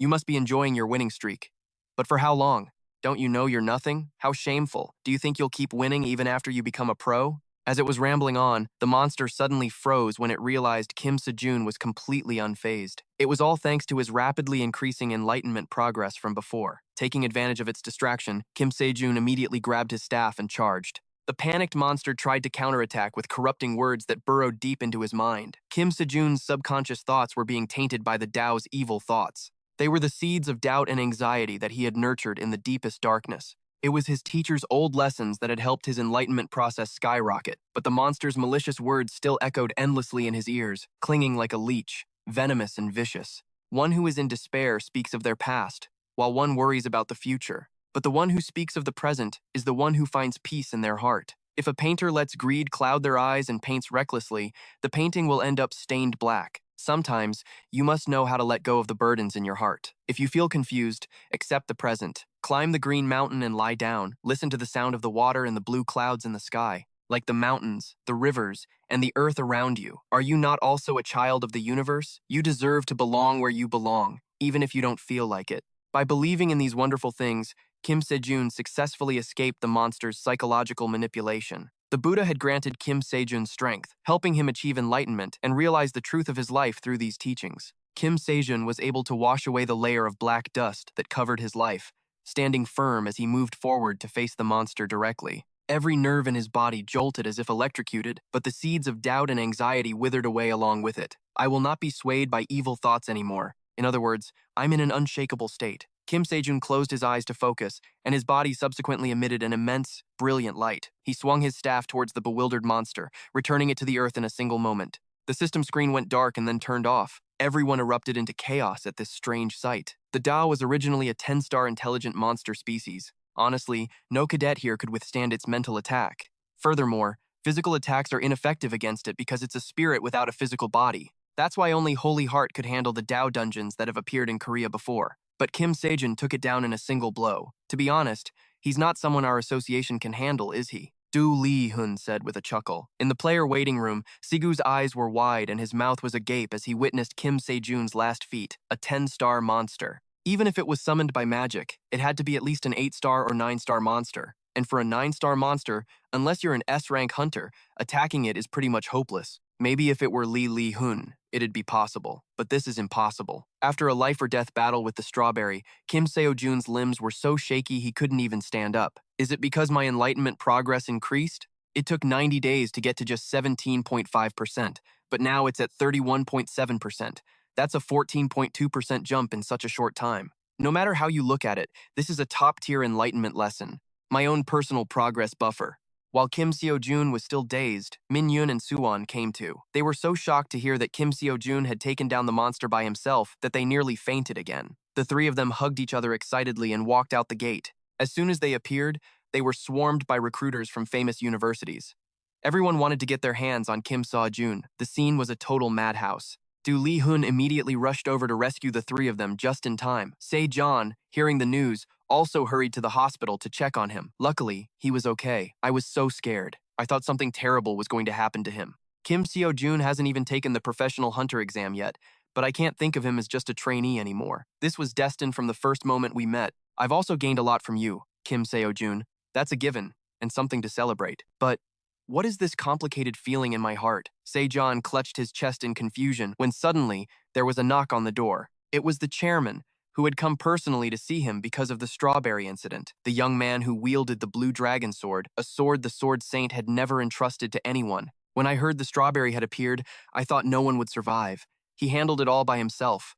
S1: You must be enjoying your winning streak. But for how long? Don't you know you're nothing? How shameful. Do you think you'll keep winning even after you become a pro? As it was rambling on, the monster suddenly froze when it realized Kim Sejun was completely unfazed. It was all thanks to his rapidly increasing enlightenment progress from before. Taking advantage of its distraction, Kim Sejun immediately grabbed his staff and charged. The panicked monster tried to counterattack with corrupting words that burrowed deep into his mind. Kim Sejun's subconscious thoughts were being tainted by the Dao's evil thoughts. They were the seeds of doubt and anxiety that he had nurtured in the deepest darkness. It was his teacher's old lessons that had helped his enlightenment process skyrocket, but the monster's malicious words still echoed endlessly in his ears, clinging like a leech, venomous and vicious. One who is in despair speaks of their past, while one worries about the future. But the one who speaks of the present is the one who finds peace in their heart. If a painter lets greed cloud their eyes and paints recklessly, the painting will end up stained black. Sometimes, you must know how to let go of the burdens in your heart. If you feel confused, accept the present. Climb the green mountain and lie down. Listen to the sound of the water and the blue clouds in the sky. Like the mountains, the rivers, and the earth around you. Are you not also a child of the universe? You deserve to belong where you belong, even if you don't feel like it. By believing in these wonderful things, Kim Sejun successfully escaped the monster's psychological manipulation. The Buddha had granted Kim Sejun strength, helping him achieve enlightenment and realize the truth of his life through these teachings. Kim Sejun was able to wash away the layer of black dust that covered his life, standing firm as he moved forward to face the monster directly. Every nerve in his body jolted as if electrocuted, but the seeds of doubt and anxiety withered away along with it. I will not be swayed by evil thoughts anymore. In other words, I'm in an unshakable state. Kim Sejun closed his eyes to focus, and his body subsequently emitted an immense, brilliant light. He swung his staff towards the bewildered monster, returning it to the earth in a single moment. The system screen went dark and then turned off. Everyone erupted into chaos at this strange sight. The Dao was originally a 10-star intelligent monster species. Honestly, no cadet here could withstand its mental attack. Furthermore, physical attacks are ineffective against it because it's a spirit without a physical body. That's why only Holy Heart could handle the Dao dungeons that have appeared in Korea before. But Kim Sejun took it down in a single blow. To be honest, he's not someone our association can handle, is he? Duel Hyun said with a chuckle. In the player waiting room, Sigu's eyes were wide and his mouth was agape as he witnessed Kim Sejun's last feat, a 10-star monster. Even if it was summoned by magic, it had to be at least an 8-star or 9-star monster. And for a 9-star monster, unless you're an S-rank hunter, attacking it is pretty much hopeless. Maybe if it were Hyun, it'd be possible, but this is impossible. After a life-or-death battle with the strawberry, Kim Sejun's limbs were so shaky he couldn't even stand up. Is it because my enlightenment progress increased? It took 90 days to get to just 17.5%, but now it's at 31.7%. That's a 14.2% jump in such a short time. No matter how you look at it, this is a top-tier enlightenment lesson. My own personal progress buffer. While Kim Sejun was still dazed, Min-yoon and Suwon came to. They were so shocked to hear that Kim Sejun had taken down the monster by himself that they nearly fainted again. The three of them hugged each other excitedly and walked out the gate. As soon as they appeared, they were swarmed by recruiters from famous universities. Everyone wanted to get their hands on Kim Sejun. The scene was a total madhouse. Lee Hun immediately rushed over to rescue the three of them just in time. Sejun, hearing the news, also hurried to the hospital to check on him. Luckily, he was okay. I was so scared. I thought something terrible was going to happen to him. Kim Sejun hasn't even taken the professional hunter exam yet, but I can't think of him as just a trainee anymore. This was destined from the first moment we met. I've also gained a lot from you, Kim Sejun. That's a given, and something to celebrate. But what is this complicated feeling in my heart? Sejun clutched his chest in confusion when suddenly there was a knock on the door. It was the chairman, who had come personally to see him because of the strawberry incident. The young man who wielded the blue dragon sword, a sword the Sword Saint had never entrusted to anyone. When I heard the strawberry had appeared, I thought no one would survive. He handled it all by himself.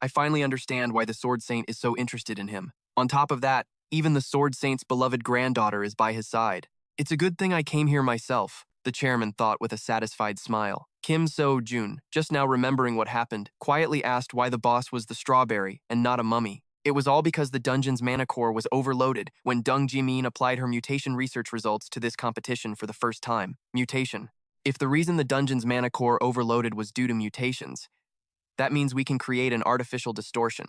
S1: I finally understand why the Sword Saint is so interested in him. On top of that, even the Sword Saint's beloved granddaughter is by his side. It's a good thing I came here myself, the chairman thought with a satisfied smile. Kim Sejun, just now remembering what happened, quietly asked why the boss was the strawberry and not a mummy. It was all because the dungeon's mana core was overloaded when Deng Jimin applied her mutation research results to this competition for the first time. Mutation. If the reason the dungeon's mana core overloaded was due to mutations, that means we can create an artificial distortion.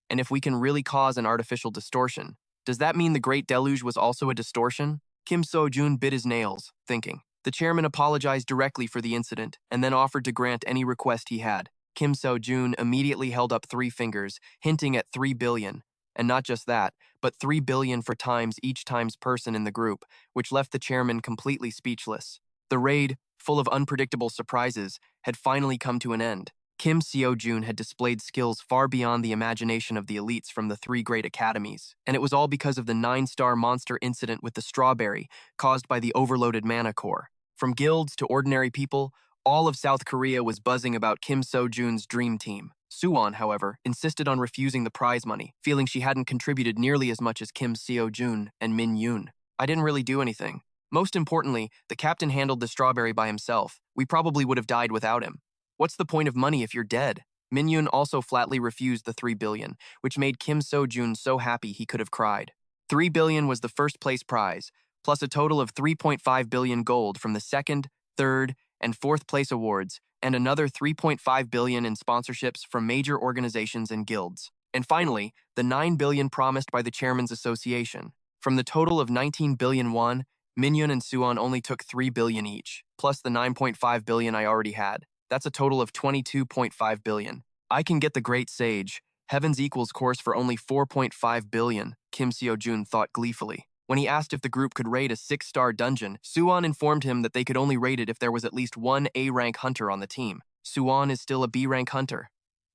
S1: And if we can really cause an artificial distortion, does that mean the Great Deluge was also a distortion? Kim Sejun bit his nails, thinking. The chairman apologized directly for the incident and then offered to grant any request he had. Kim Sejun immediately held up 3 fingers, hinting at 3 billion. And not just that, but 3 billion for times each times person in the group, which left the chairman completely speechless. The raid, full of unpredictable surprises, had finally come to an end. Kim Sejun had displayed skills far beyond the imagination of the elites from the 3 great academies, and it was all because of the 9-star monster incident with the strawberry caused by the overloaded mana core. From guilds to ordinary people, all of South Korea was buzzing about Kim Sejun's dream team. Suwon, however, insisted on refusing the prize money, feeling she hadn't contributed nearly as much as Kim Sejun and Min-yoon. I didn't really do anything. Most importantly, the captain handled the strawberry by himself. We probably would have died without him. What's the point of money if you're dead? Min-yoon also flatly refused the 3 billion, which made Kim Sejun so happy he could have cried. 3 billion was the first place prize, plus a total of 3.5 billion gold from the 2nd, 3rd, and 4th place awards, and another 3.5 billion in sponsorships from major organizations and guilds. And finally, the 9 billion promised by the chairman's association. From the total of 19 billion won, Min-yoon and Suwon only took 3 billion each, plus the 9.5 billion I already had. That's a total of 22.5 billion. I can get the Great Sage, Heaven's Equals course for only 4.5 billion, Kim Sejun thought gleefully. When he asked if the group could raid a 6-star dungeon, Suwon informed him that they could only raid it if there was at least 1 A-rank hunter on the team. Suwon is still a B-rank hunter.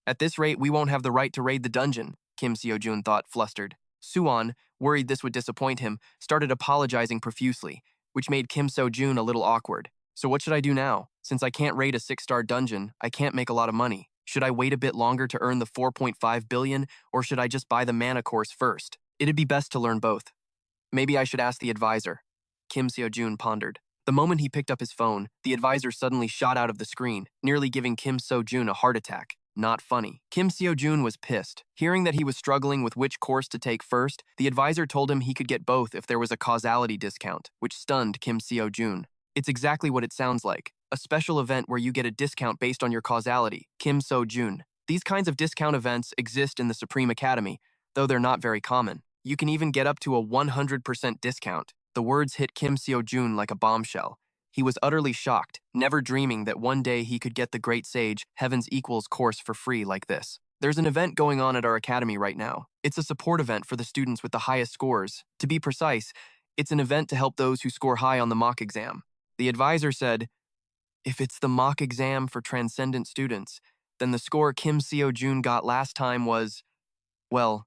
S1: At this rate, we won't have the right to raid the dungeon, Kim Sejun thought, flustered. Suwon, worried this would disappoint him, started apologizing profusely, which made Kim Sejun a little awkward. So what should I do now? Since I can't raid a 6-star dungeon, I can't make a lot of money. Should I wait a bit longer to earn the 4.5 billion, or should I just buy the mana course first? It'd be best to learn both. Maybe I should ask the advisor. Kim Sejun pondered. The moment he picked up his phone, the advisor suddenly shot out of the screen, nearly giving Kim Sejun a heart attack. Not funny. Kim Sejun was pissed. Hearing that he was struggling with which course to take first, the advisor told him he could get both if there was a causality discount, which stunned Kim Sejun. It's exactly what it sounds like. A special event where you get a discount based on your causality, Kim Sejun. These kinds of discount events exist in the Supreme Academy, though they're not very common. You can even get up to a 100% discount. The words hit Kim Sejun like a bombshell. He was utterly shocked, never dreaming that one day he could get the Great Sage, Heaven's Equals course for free like this. There's an event going on at our academy right now. It's a support event for the students with the highest scores. To be precise, it's an event to help those who score high on the mock exam. The advisor said, If it's the mock exam for Transcendent students, then the score Kim Sejun got last time was, well,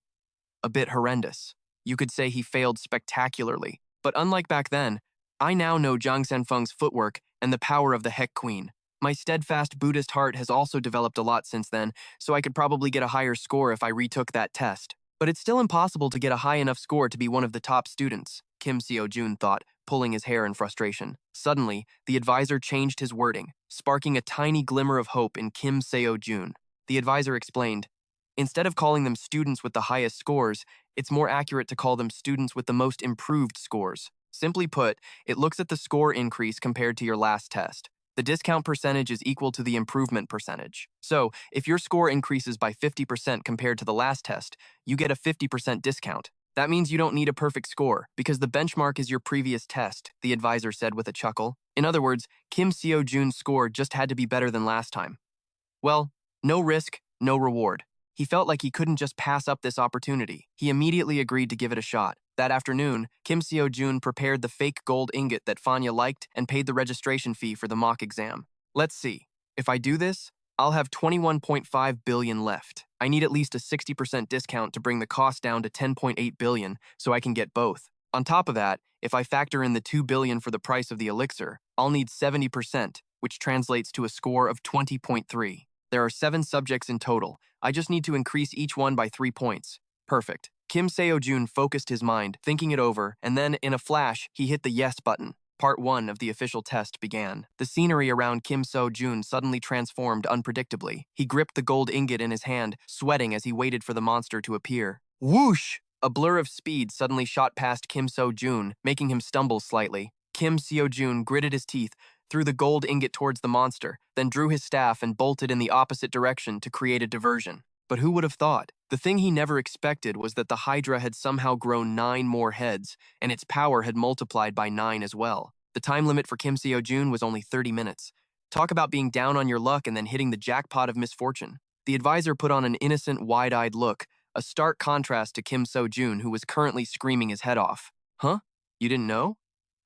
S1: a bit horrendous. You could say he failed spectacularly. But unlike back then, I now know Zhang Senfeng's footwork and the power of the Heck Queen. My steadfast Buddhist heart has also developed a lot since then, so I could probably get a higher score if I retook that test. But it's still impossible to get a high enough score to be one of the top students, Kim Sejun thought, pulling his hair in frustration. Suddenly, the advisor changed his wording, sparking a tiny glimmer of hope in Kim Sejun. The advisor explained, "Instead of calling them students with the highest scores, it's more accurate to call them students with the most improved scores. Simply put, it looks at the score increase compared to your last test. The discount percentage is equal to the improvement percentage. So, if your score increases by 50% compared to the last test, you get a 50% discount. That means you don't need a perfect score, because the benchmark is your previous test," the advisor said with a chuckle. In other words, Kim Seo-jun's score just had to be better than last time. Well, no risk, no reward. He felt like he couldn't just pass up this opportunity. He immediately agreed to give it a shot. That afternoon, Kim Seo-jun prepared the fake gold ingot that Fanya liked and paid the registration fee for the mock exam. Let's see. If I do this, I'll have 21.5 billion left. I need at least a 60% discount to bring the cost down to 10.8 billion so I can get both. On top of that, if I factor in the 2 billion for the price of the elixir, I'll need 70%, which translates to a score of 20.3. There are 7 subjects in total. I just need to increase each one by 3 points. Perfect. Kim Seo-jun focused his mind, thinking it over, and then, in a flash, he hit the yes button. Part 1 of the official test began. The scenery around Kim Seo-jun suddenly transformed unpredictably. He gripped the gold ingot in his hand, sweating as he waited for the monster to appear. Whoosh! A blur of speed suddenly shot past Kim Seo-jun, making him stumble slightly. Kim Seo-jun gritted his teeth, threw the gold ingot towards the monster, then drew his staff and bolted in the opposite direction to create a diversion. But who would have thought? The thing he never expected was that the Hydra had somehow grown 9 more heads, and its power had multiplied by 9 as well. The time limit for Kim Seo-jun was only 30 minutes. Talk about being down on your luck and then hitting the jackpot of misfortune. The advisor put on an innocent, wide-eyed look, a stark contrast to Kim Seo-jun, who was currently screaming his head off. Huh? You didn't know?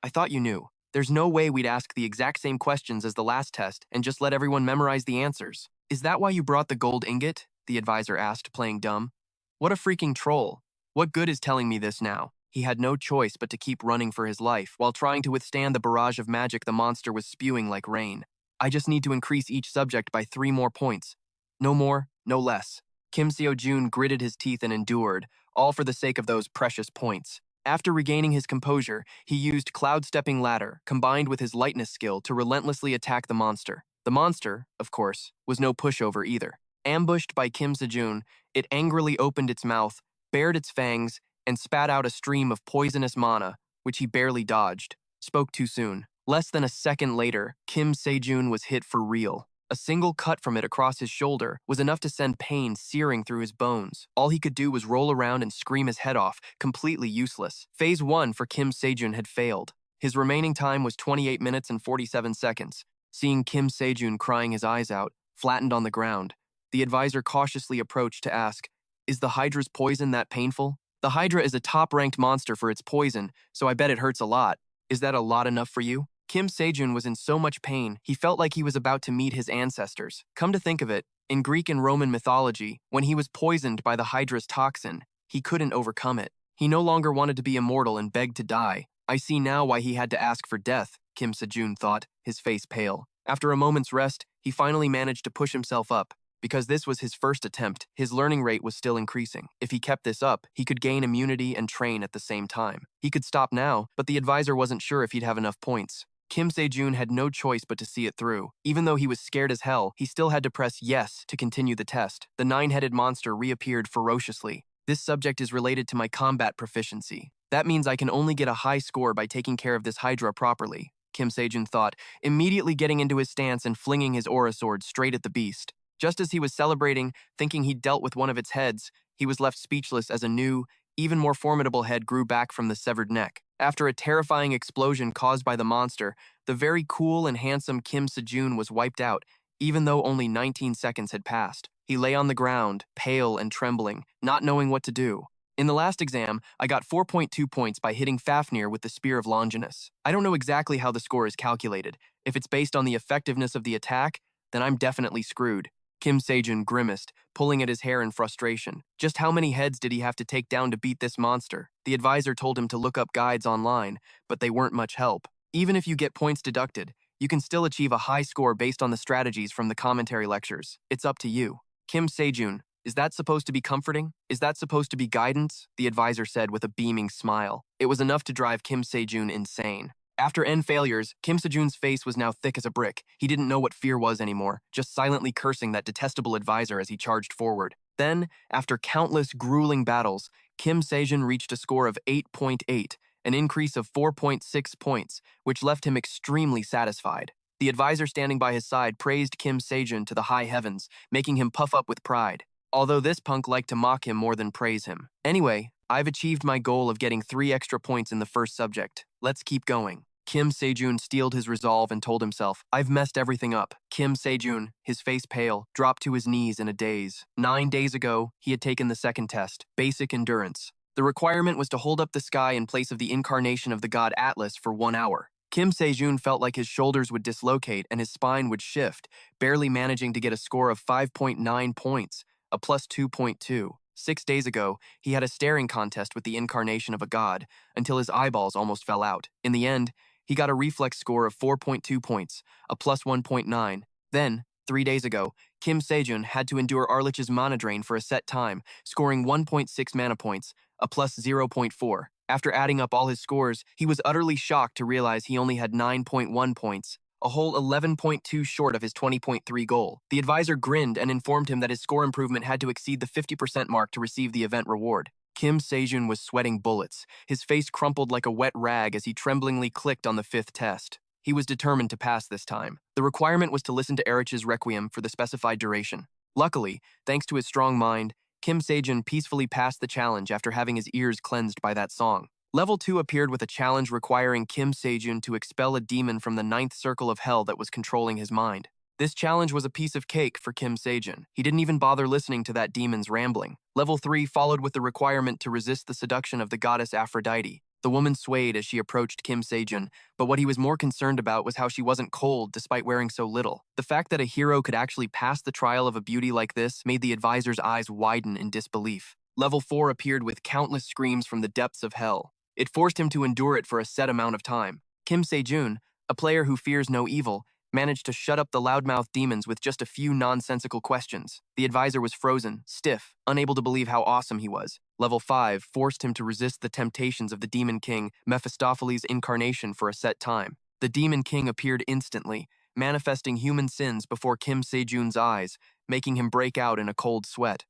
S1: I thought you knew. There's no way we'd ask the exact same questions as the last test and just let everyone memorize the answers. Is that why you brought the gold ingot? The advisor asked, playing dumb. What a freaking troll. What good is telling me this now? He had no choice but to keep running for his life while trying to withstand the barrage of magic the monster was spewing like rain. I just need to increase each subject by 3 more points. No more, no less. Kim Seo-jun gritted his teeth and endured, all for the sake of those precious points. After regaining his composure, he used Cloud-Stepping Ladder, combined with his lightness skill, to relentlessly attack the monster. The monster, of course, was no pushover either. Ambushed by Kim Sejun, it angrily opened its mouth, bared its fangs, and spat out a stream of poisonous mana, which he barely dodged. Spoke too soon. Less than a second later, Kim Sejun was hit for real. A single cut from it across his shoulder was enough to send pain searing through his bones. All he could do was roll around and scream his head off, completely useless. Phase 1 for Kim Sejun had failed. His remaining time was 28 minutes and 47 seconds. Seeing Kim Sejun crying his eyes out, flattened on the ground, the advisor cautiously approached to ask, "Is the Hydra's poison that painful?" The Hydra is a top-ranked monster for its poison, so I bet it hurts a lot. Is that a lot enough for you? Kim Sejun was in so much pain, he felt like he was about to meet his ancestors. Come to think of it, in Greek and Roman mythology, when he was poisoned by the Hydra's toxin, he couldn't overcome it. He no longer wanted to be immortal and begged to die. I see now why he had to ask for death, Kim Sejun thought, his face pale. After a moment's rest, he finally managed to push himself up. Because this was his first attempt, his learning rate was still increasing. If he kept this up, he could gain immunity and train at the same time. He could stop now, but the advisor wasn't sure if he'd have enough points. Kim Sejun had no choice but to see it through. Even though he was scared as hell, he still had to press yes to continue the test. The 9-headed monster reappeared ferociously. This subject is related to my combat proficiency. That means I can only get a high score by taking care of this Hydra properly, Kim Sejun thought, immediately getting into his stance and flinging his aura sword straight at the beast. Just as he was celebrating, thinking he'd dealt with one of its heads, he was left speechless as a new, even more formidable head grew back from the severed neck. After a terrifying explosion caused by the monster, the very cool and handsome Kim Sejun was wiped out, even though only 19 seconds had passed. He lay on the ground, pale and trembling, not knowing what to do. In the last exam, I got 4.2 points by hitting Fafnir with the Spear of Longinus. I don't know exactly how the score is calculated. If it's based on the effectiveness of the attack, then I'm definitely screwed. Kim Sejun grimaced, pulling at his hair in frustration. Just how many heads did he have to take down to beat this monster? The advisor told him to look up guides online, but they weren't much help. Even if you get points deducted, you can still achieve a high score based on the strategies from the commentary lectures. It's up to you. Kim Sejun, is that supposed to be comforting? Is that supposed to be guidance? The advisor said with a beaming smile. It was enough to drive Kim Sejun insane. After N failures, Kim Sejun's face was now thick as a brick. He didn't know what fear was anymore, just silently cursing that detestable advisor as he charged forward. Then, after countless grueling battles, Kim Sejun reached a score of 8.8, an increase of 4.6 points, which left him extremely satisfied. The advisor standing by his side praised Kim Sejun to the high heavens, making him puff up with pride. Although this punk liked to mock him more than praise him. Anyway, I've achieved my goal of getting 3 extra points in the first subject. Let's keep going. Kim Sejun steeled his resolve and told himself, I've messed everything up. Kim Sejun, his face pale, dropped to his knees in a daze. 9 days ago, he had taken the second test, basic endurance. The requirement was to hold up the sky in place of the incarnation of the god Atlas for 1 hour. Kim Sejun felt like his shoulders would dislocate and his spine would shift, barely managing to get a score of 5.9 points, a plus 2.2. 6 days ago, he had a staring contest with the incarnation of a god, until his eyeballs almost fell out. In the end, he got a reflex score of 4.2 points, a plus 1.9. Then, 3 days ago, Kim Sejun had to endure Arlich's mana drain for a set time, scoring 1.6 mana points, a plus 0.4. After adding up all his scores, he was utterly shocked to realize he only had 9.1 points, a whole 11.2 short of his 20.3 goal. The advisor grinned and informed him that his score improvement had to exceed the 50% mark to receive the event reward. Kim Sejun was sweating bullets. His face crumpled like a wet rag as he tremblingly clicked on the 5th test. He was determined to pass this time. The requirement was to listen to Erich's requiem for the specified duration. Luckily, thanks to his strong mind, Kim Sejun peacefully passed the challenge after having his ears cleansed by that song. Level 2 appeared with a challenge requiring Kim Sejun to expel a demon from the 9th circle of hell that was controlling his mind. This challenge was a piece of cake for Kim Sejun. He didn't even bother listening to that demon's rambling. Level 3 followed with the requirement to resist the seduction of the goddess Aphrodite. The woman swayed as she approached Kim Sejun, but what he was more concerned about was how she wasn't cold despite wearing so little. The fact that a hero could actually pass the trial of a beauty like this made the advisor's eyes widen in disbelief. Level 4 appeared with countless screams from the depths of hell. It forced him to endure it for a set amount of time. Kim Sejun, a player who fears no evil, managed to shut up the loudmouth demons with just a few nonsensical questions. The advisor was frozen, stiff, unable to believe how awesome he was. Level 5 forced him to resist the temptations of the Demon King, Mephistopheles' incarnation for a set time. The Demon King appeared instantly, manifesting human sins before Kim Sejun's eyes, making him break out in a cold sweat.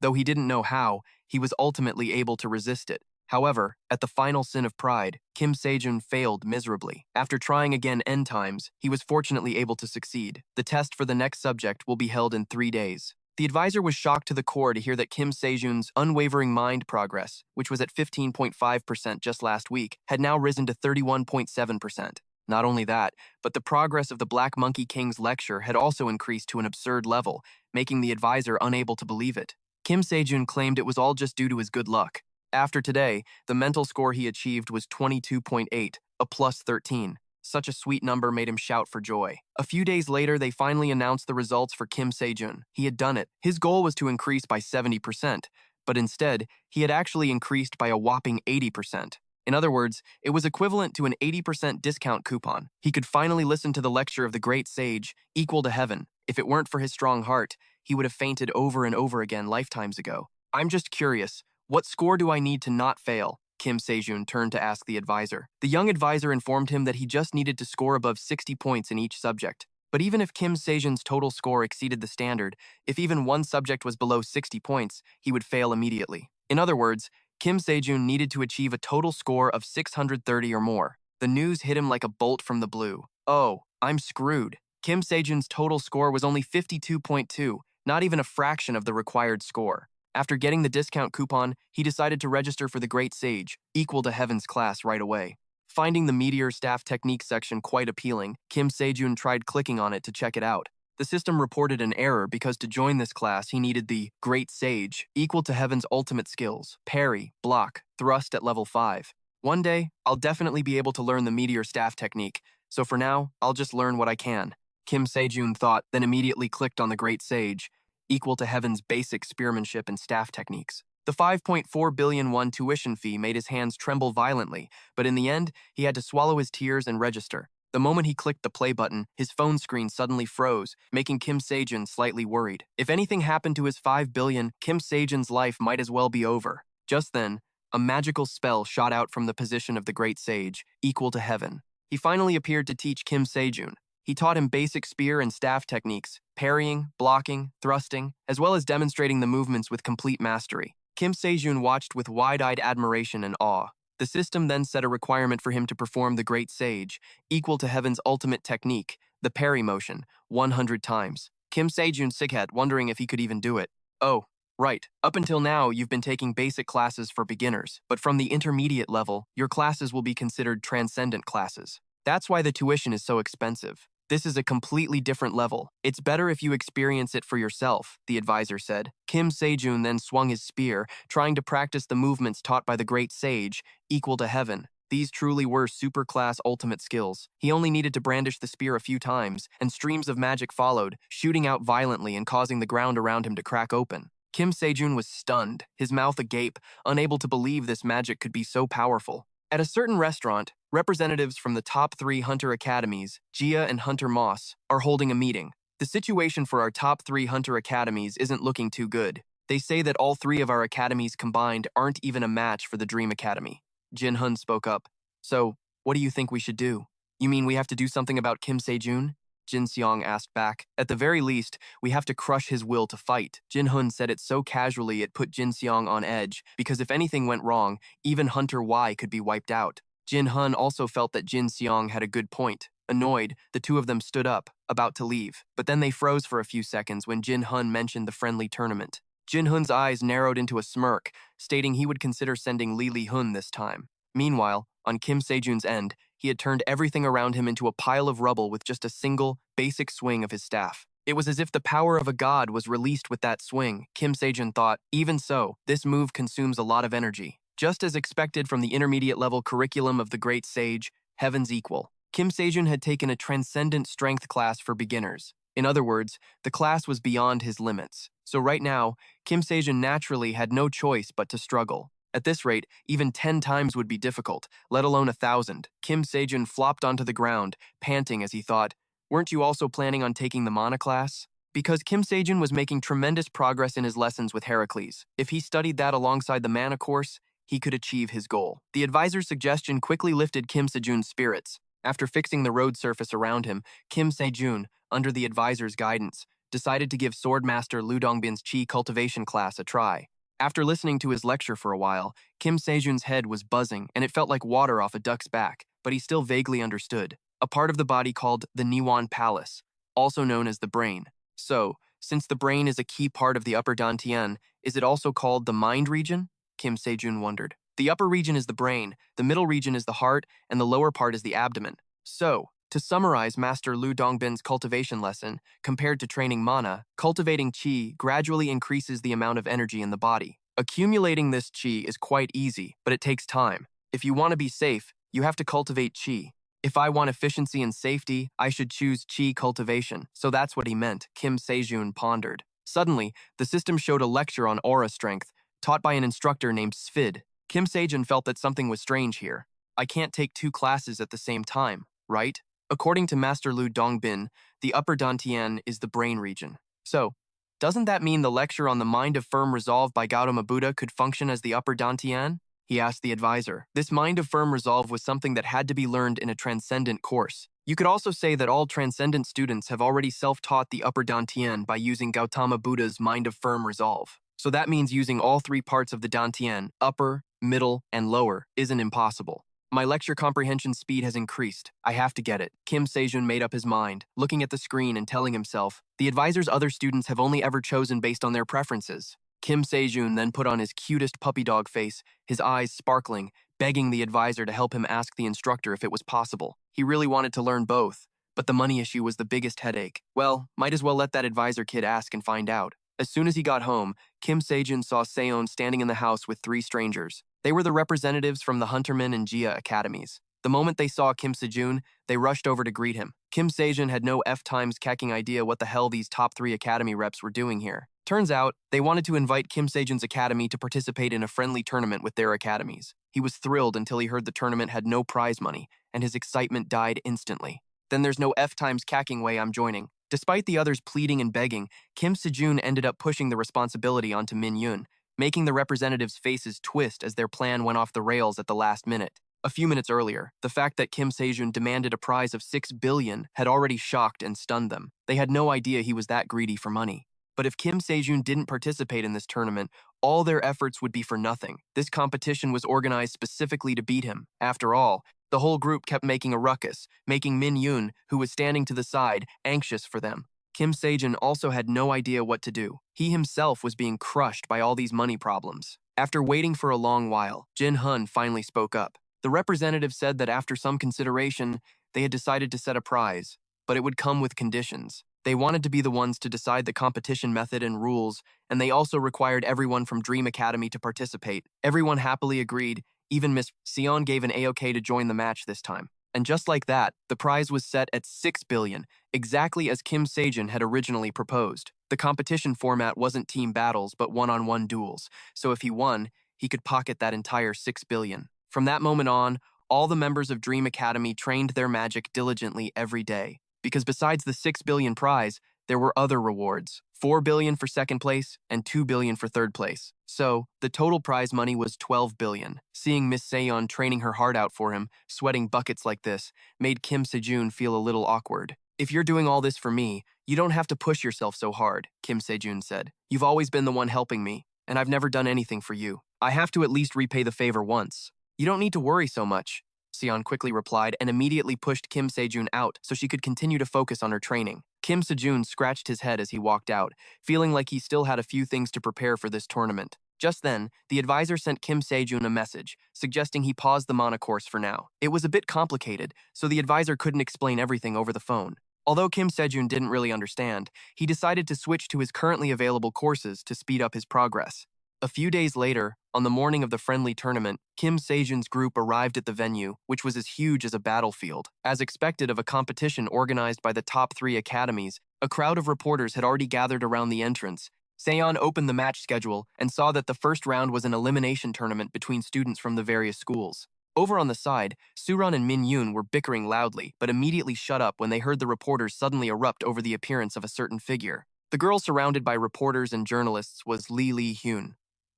S1: Though he didn't know how, he was ultimately able to resist it. However, at the final sin of pride, Kim Sejun failed miserably. After trying again N times, he was fortunately able to succeed. The test for the next subject will be held in 3 days. The advisor was shocked to the core to hear that Kim Sejun's Unwavering Mind progress, which was at 15.5% just last week, had now risen to 31.7%. Not only that, but the progress of the Black Monkey King's lecture had also increased to an absurd level, making the advisor unable to believe it. Kim Sejun claimed it was all just due to his good luck. After today, the mental score he achieved was 22.8, a plus 13. Such a sweet number made him shout for joy. A few days later, they finally announced the results for Kim Sejun. He had done it. His goal was to increase by 70%, but instead, he had actually increased by a whopping 80%. In other words, it was equivalent to an 80% discount coupon. He could finally listen to the lecture of the great sage, equal to heaven. If it weren't for his strong heart, he would have fainted over and over again lifetimes ago. I'm just curious. What score do I need to not fail? Kim Sejun turned to ask the advisor. The young advisor informed him that he just needed to score above 60 points in each subject. But even if Kim Sejun's total score exceeded the standard, if even one subject was below 60 points, he would fail immediately. In other words, Kim Sejun needed to achieve a total score of 630 or more. The news hit him like a bolt from the blue. Oh, I'm screwed. Kim Sejun's total score was only 52.2, not even a fraction of the required score. After getting the discount coupon, he decided to register for the Great Sage, equal to Heaven's class right away. Finding the Meteor Staff Technique section quite appealing, Kim Sejun tried clicking on it to check it out. The system reported an error because to join this class he needed the Great Sage, equal to Heaven's ultimate skills, parry, block, thrust at level 5. One day, I'll definitely be able to learn the Meteor Staff Technique, So for now, I'll just learn what I can. Kim Sejun thought, then immediately clicked on the Great Sage, equal to Heaven's basic spearmanship and staff techniques. The 5.4 billion won tuition fee made his hands tremble violently, but in the end, he had to swallow his tears and register. The moment he clicked the play button, his phone screen suddenly froze, making Kim Sejun slightly worried. If anything happened to his 5 billion, Kim Sejun's life might as well be over. Just then, a magical spell shot out from the position of the Great Sage, equal to Heaven. He finally appeared to teach Kim Sejun. He taught him basic spear and staff techniques, parrying, blocking, thrusting, as well as demonstrating the movements with complete mastery. Kim Sejun watched with wide-eyed admiration and awe. The system then set a requirement for him to perform the Great Sage, equal to Heaven's ultimate technique, the parry motion, 100 times. Kim Sejun sighed, wondering if he could even do it. Oh, right. Up until now, you've been taking basic classes for beginners, but from the intermediate level, your classes will be considered Transcendent classes. That's why the tuition is so expensive. This is a completely different level. It's better if you experience it for yourself, the advisor said. Kim Sejun then swung his spear, trying to practice the movements taught by the Great Sage, equal to Heaven. These truly were super-class ultimate skills. He only needed to brandish the spear a few times, and streams of magic followed, shooting out violently and causing the ground around him to crack open. Kim Sejun was stunned, his mouth agape, unable to believe this magic could be so powerful. At a certain restaurant, representatives from the top 3 Hunter Academies, Jia and Hunter Moss, are holding a meeting. The situation for our top 3 Hunter Academies isn't looking too good. They say that all 3 of our academies combined aren't even a match for the Dream Academy. Ji Hun spoke up. So, what do you think we should do? You mean we have to do something about Kim Sejun? Jin Seong asked back. At the very least, we have to crush his will to fight. Ji Hun said it so casually it put Jin Seong on edge, because if anything went wrong, even Hunter Y could be wiped out. Ji Hun also felt that Jin Seong had a good point. Annoyed, the two of them stood up, about to leave, but then they froze for a few seconds when Ji Hun mentioned the friendly tournament. Ji Hun's eyes narrowed into a smirk, stating he would consider sending Li Hun this time. Meanwhile, on Kim Sejun's end, he had turned everything around him into a pile of rubble with just a single, basic swing of his staff. It was as if the power of a god was released with that swing, Kim Sejun thought. Even so, this move consumes a lot of energy. Just as expected from the intermediate-level curriculum of the Great Sage, Heaven's Equal, Kim Sejun had taken a Transcendent strength class for beginners. In other words, the class was beyond his limits. So right now, Kim Sejun naturally had no choice but to struggle. At this rate, even 10 times would be difficult, let alone 1,000. Kim Sejun flopped onto the ground, panting as he thought, weren't you also planning on taking the Mana class? Because Kim Sejun was making tremendous progress in his lessons with Heracles. If he studied that alongside the Mana course, he could achieve his goal. The advisor's suggestion quickly lifted Kim Sejun's spirits. After fixing the road surface around him, Kim Sejun, under the advisor's guidance, decided to give Swordmaster Lu Dongbin's Ki Cultivation class a try. After listening to his lecture for a while, Kim Sejun's head was buzzing and it felt like water off a duck's back, but he still vaguely understood. A part of the body called the Niwan Palace, also known as the brain. So, since the brain is a key part of the upper dantian, is it also called the mind region? Kim Sejun wondered. The upper region is the brain, the middle region is the heart, and the lower part is the abdomen. So, to summarize Master Lu Dongbin's cultivation lesson, compared to training mana, cultivating qi gradually increases the amount of energy in the body. Accumulating this qi is quite easy, but it takes time. If you want to be safe, you have to cultivate qi. If I want efficiency and safety, I should choose Ki Cultivation. So that's what he meant, Kim Sejun pondered. Suddenly, the system showed a lecture on aura strength, taught by an instructor named Svid. Kim Sejun felt that something was strange here. I can't take 2 classes at the same time, right? According to Master Lu Dongbin, the upper dantian is the brain region. So, doesn't that mean the lecture on the mind of firm resolve by Gautama Buddha could function as the upper dantian? He asked the advisor. This mind of firm resolve was something that had to be learned in a Transcendent course. You could also say that all Transcendent students have already self-taught the upper dantian by using Gautama Buddha's mind of firm resolve. So that means using all 3 parts of the dantian, upper, middle, and lower, isn't impossible. My lecture comprehension speed has increased. I have to get it. Kim Sejun made up his mind, looking at the screen and telling himself, the advisor's other students have only ever chosen based on their preferences. Kim Sejun then put on his cutest puppy dog face, his eyes sparkling, begging the advisor to help him ask the instructor if it was possible. He really wanted to learn both, but the money issue was the biggest headache. Well, might as well let that advisor kid ask and find out. As soon as he got home, Kim Sejun saw Seon standing in the house with 3 strangers. They were the representatives from the Hunterman and Jia academies. The moment they saw Kim Sejun, they rushed over to greet him. Kim Sejun had no F-times cacking idea what the hell these top 3 academy reps were doing here. Turns out, they wanted to invite Kim Sejun's academy to participate in a friendly tournament with their academies. He was thrilled until he heard the tournament had no prize money, and his excitement died instantly. Then there's no F-times cacking way I'm joining. Despite the others pleading and begging, Kim Sejun ended up pushing the responsibility onto Min Yun, making the representatives' faces twist as their plan went off the rails at the last minute. A few minutes earlier, the fact that Kim Sejun demanded a prize of 6 billion had already shocked and stunned them. They had no idea he was that greedy for money. But if Kim Sejun didn't participate in this tournament, all their efforts would be for nothing. This competition was organized specifically to beat him. After all, the whole group kept making a ruckus, making Min Yun, who was standing to the side, anxious for them. Kim Sejun also had no idea what to do. He himself was being crushed by all these money problems. After waiting for a long while, Jin Hun finally spoke up. The representative said that after some consideration, they had decided to set a prize, but it would come with conditions. They wanted to be the ones to decide the competition method and rules, and they also required everyone from Dream Academy to participate. Everyone happily agreed. Even Miss Sion gave an A-OK to join the match this time. And just like that, the prize was set at 6 billion, exactly as Kim Sejun had originally proposed. The competition format wasn't team battles, but one-on-one duels, so if he won, he could pocket that entire 6 billion. From that moment on, all the members of Dream Academy trained their magic diligently every day. Because besides the 6 billion prize, there were other rewards, 4 billion for second place and 2 billion for third place. So, the total prize money was 12 billion. Seeing Miss Seon training her heart out for him, sweating buckets like this, made Kim Sejun feel a little awkward. If you're doing all this for me, you don't have to push yourself so hard, Kim Sejun said. You've always been the one helping me, and I've never done anything for you. I have to at least repay the favor once. You don't need to worry so much, Seon quickly replied and immediately pushed Kim Sejun out so she could continue to focus on her training. Kim Sejun scratched his head as he walked out, feeling like he still had a few things to prepare for this tournament. Just then, the advisor sent Kim Sejun a message, suggesting he pause the mana course for now. It was a bit complicated, so the advisor couldn't explain everything over the phone. Although Kim Sejun didn't really understand, he decided to switch to his currently available courses to speed up his progress. A few days later, on the morning of the friendly tournament, Kim Sejun's group arrived at the venue, which was as huge as a battlefield. As expected of a competition organized by the top 3 academies, a crowd of reporters had already gathered around the entrance. Seon opened the match schedule and saw that the first round was an elimination tournament between students from the various schools. Over on the side, Suran and Min Yun were bickering loudly, but immediately shut up when they heard the reporters suddenly erupt over the appearance of a certain figure. The girl surrounded by reporters and journalists was Lee Hyun.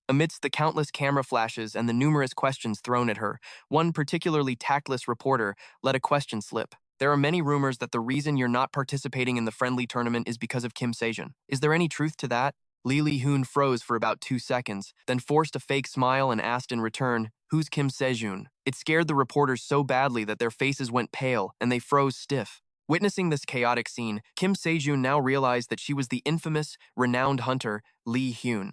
S1: Amidst the countless camera flashes and the numerous questions thrown at her, one particularly tactless reporter let a question slip. There are many rumors that the reason you're not participating in the friendly tournament is because of Kim Sejun. Is there any truth to that? Lee Hyun froze for about 2 seconds, then forced a fake smile and asked in return, "Who's Kim Sejun?" It scared the reporters so badly that their faces went pale and they froze stiff. Witnessing this chaotic scene, Kim Sejun now realized that she was the infamous, renowned hunter Lee Hyun.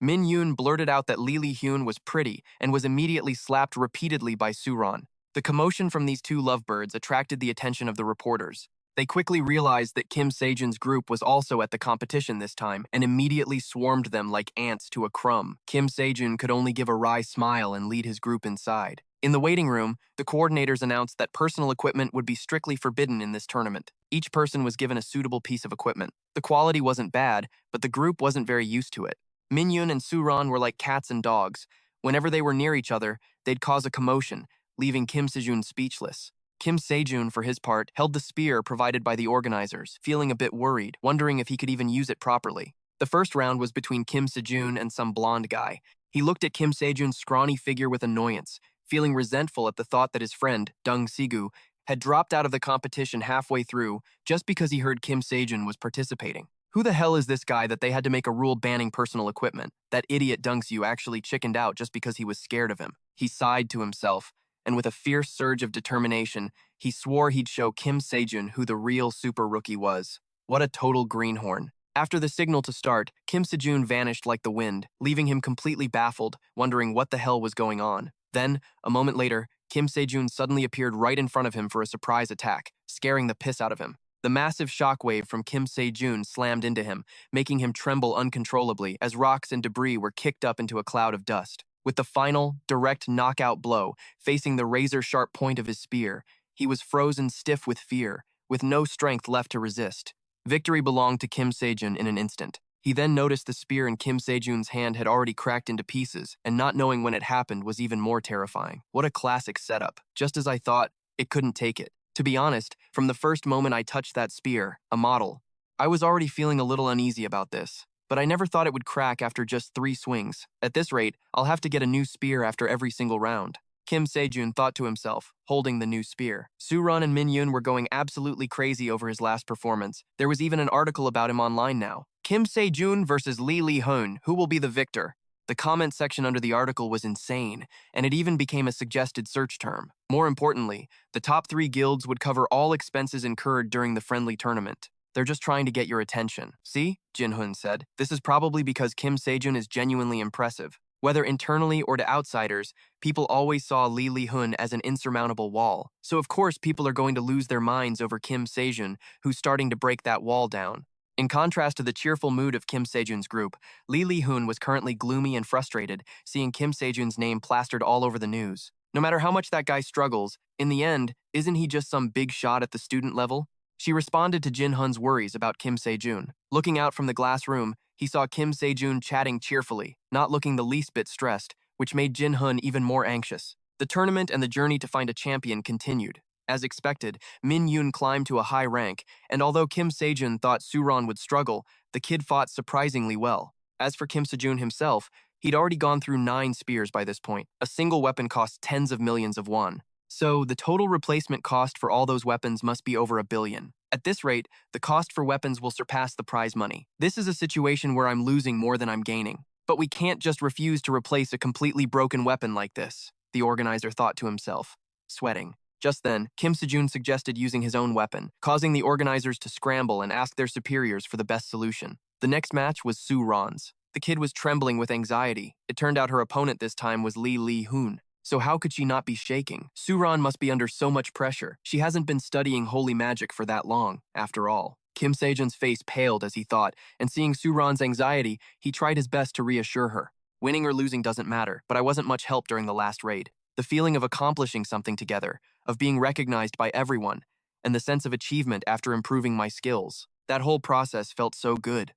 S1: Min Yun blurted out that Lee Hyun was pretty and was immediately slapped repeatedly by Suran. The commotion from these two lovebirds attracted the attention of the reporters. They quickly realized that Kim Sejun's group was also at the competition this time and immediately swarmed them like ants to a crumb. Kim Sejun could only give a wry smile and lead his group inside. In the waiting room, the coordinators announced that personal equipment would be strictly forbidden in this tournament. Each person was given a suitable piece of equipment. The quality wasn't bad, but the group wasn't very used to it. Min Yun and Suran were like cats and dogs. Whenever they were near each other, they'd cause a commotion, leaving Kim Sejun speechless. Kim Sejun, for his part, held the spear provided by the organizers, feeling a bit worried, wondering if he could even use it properly. The first round was between Kim Sejun and some blonde guy. He looked at Kim Sejun's scrawny figure with annoyance, feeling resentful at the thought that his friend, Dung Sigu, had dropped out of the competition halfway through just because he heard Kim Sejun was participating. Who the hell is this guy that they had to make a rule banning personal equipment? That idiot Dungsu actually chickened out just because he was scared of him. He sighed to himself, and with a fierce surge of determination, he swore he'd show Kim Sejun who the real super rookie was. What a total greenhorn. After the signal to start, Kim Sejun vanished like the wind, leaving him completely baffled, wondering what the hell was going on. Then, a moment later, Kim Sejun suddenly appeared right in front of him for a surprise attack, scaring the piss out of him. The massive shockwave from Kim Sejun slammed into him, making him tremble uncontrollably as rocks and debris were kicked up into a cloud of dust. With the final, direct knockout blow facing the razor-sharp point of his spear, he was frozen stiff with fear, with no strength left to resist. Victory belonged to Kim Sejun in an instant. He then noticed the spear in Kim Sejun's hand had already cracked into pieces, and not knowing when it happened was even more terrifying. What a classic setup. Just as I thought, it couldn't take it. To be honest, from the first moment I touched that spear, a model, I was already feeling a little uneasy about this. But I never thought it would crack after just 3 swings. At this rate, I'll have to get a new spear after every single round. Kim Sejun thought to himself, holding the new spear. Chiron and Min Yoon were going absolutely crazy over his last performance. There was even an article about him online now. Kim Sejun versus Lee Hun, who will be the victor? The comment section under the article was insane, and it even became a suggested search term. More importantly, the top 3 guilds would cover all expenses incurred during the friendly tournament. They're just trying to get your attention. See? Jin Hun said. This is probably because Kim Sejun is genuinely impressive. Whether internally or to outsiders, people always saw Lee Hun as an insurmountable wall. So of course people are going to lose their minds over Kim Sejun, who's starting to break that wall down. In contrast to the cheerful mood of Kim Sejun's group, Lee Hun was currently gloomy and frustrated, seeing Kim Sejun's name plastered all over the news. No matter how much that guy struggles, in the end, isn't he just some big shot at the student level? She responded to Jin Hun's worries about Kim Sejun. Looking out from the glass room, he saw Kim Sejun chatting cheerfully, not looking the least bit stressed, which made Jin Hun even more anxious. The tournament and the journey to find a champion continued. As expected, Min Yoon climbed to a high rank, and although Kim Sejun thought Chiron would struggle, the kid fought surprisingly well. As for Kim Sejun himself, he'd already gone through 9 spears by this point. A single weapon costs tens of millions of won. So, the total replacement cost for all those weapons must be over $1 billion. At this rate, the cost for weapons will surpass the prize money. This is a situation where I'm losing more than I'm gaining. But we can't just refuse to replace a completely broken weapon like this, the organizer thought to himself, sweating. Just then, Kim Sejun suggested using his own weapon, causing the organizers to scramble and ask their superiors for the best solution. The next match was Chiron's. The kid was trembling with anxiety. It turned out her opponent this time was Lee Hun. So how could she not be shaking? Chiron must be under so much pressure. She hasn't been studying holy magic for that long, after all. Kim Sejun's face paled as he thought, and seeing Chiron's anxiety, he tried his best to reassure her. Winning or losing doesn't matter, but I wasn't much help during the last raid. The feeling of accomplishing something together, of being recognized by everyone, and the sense of achievement after improving my skills. That whole process felt so good.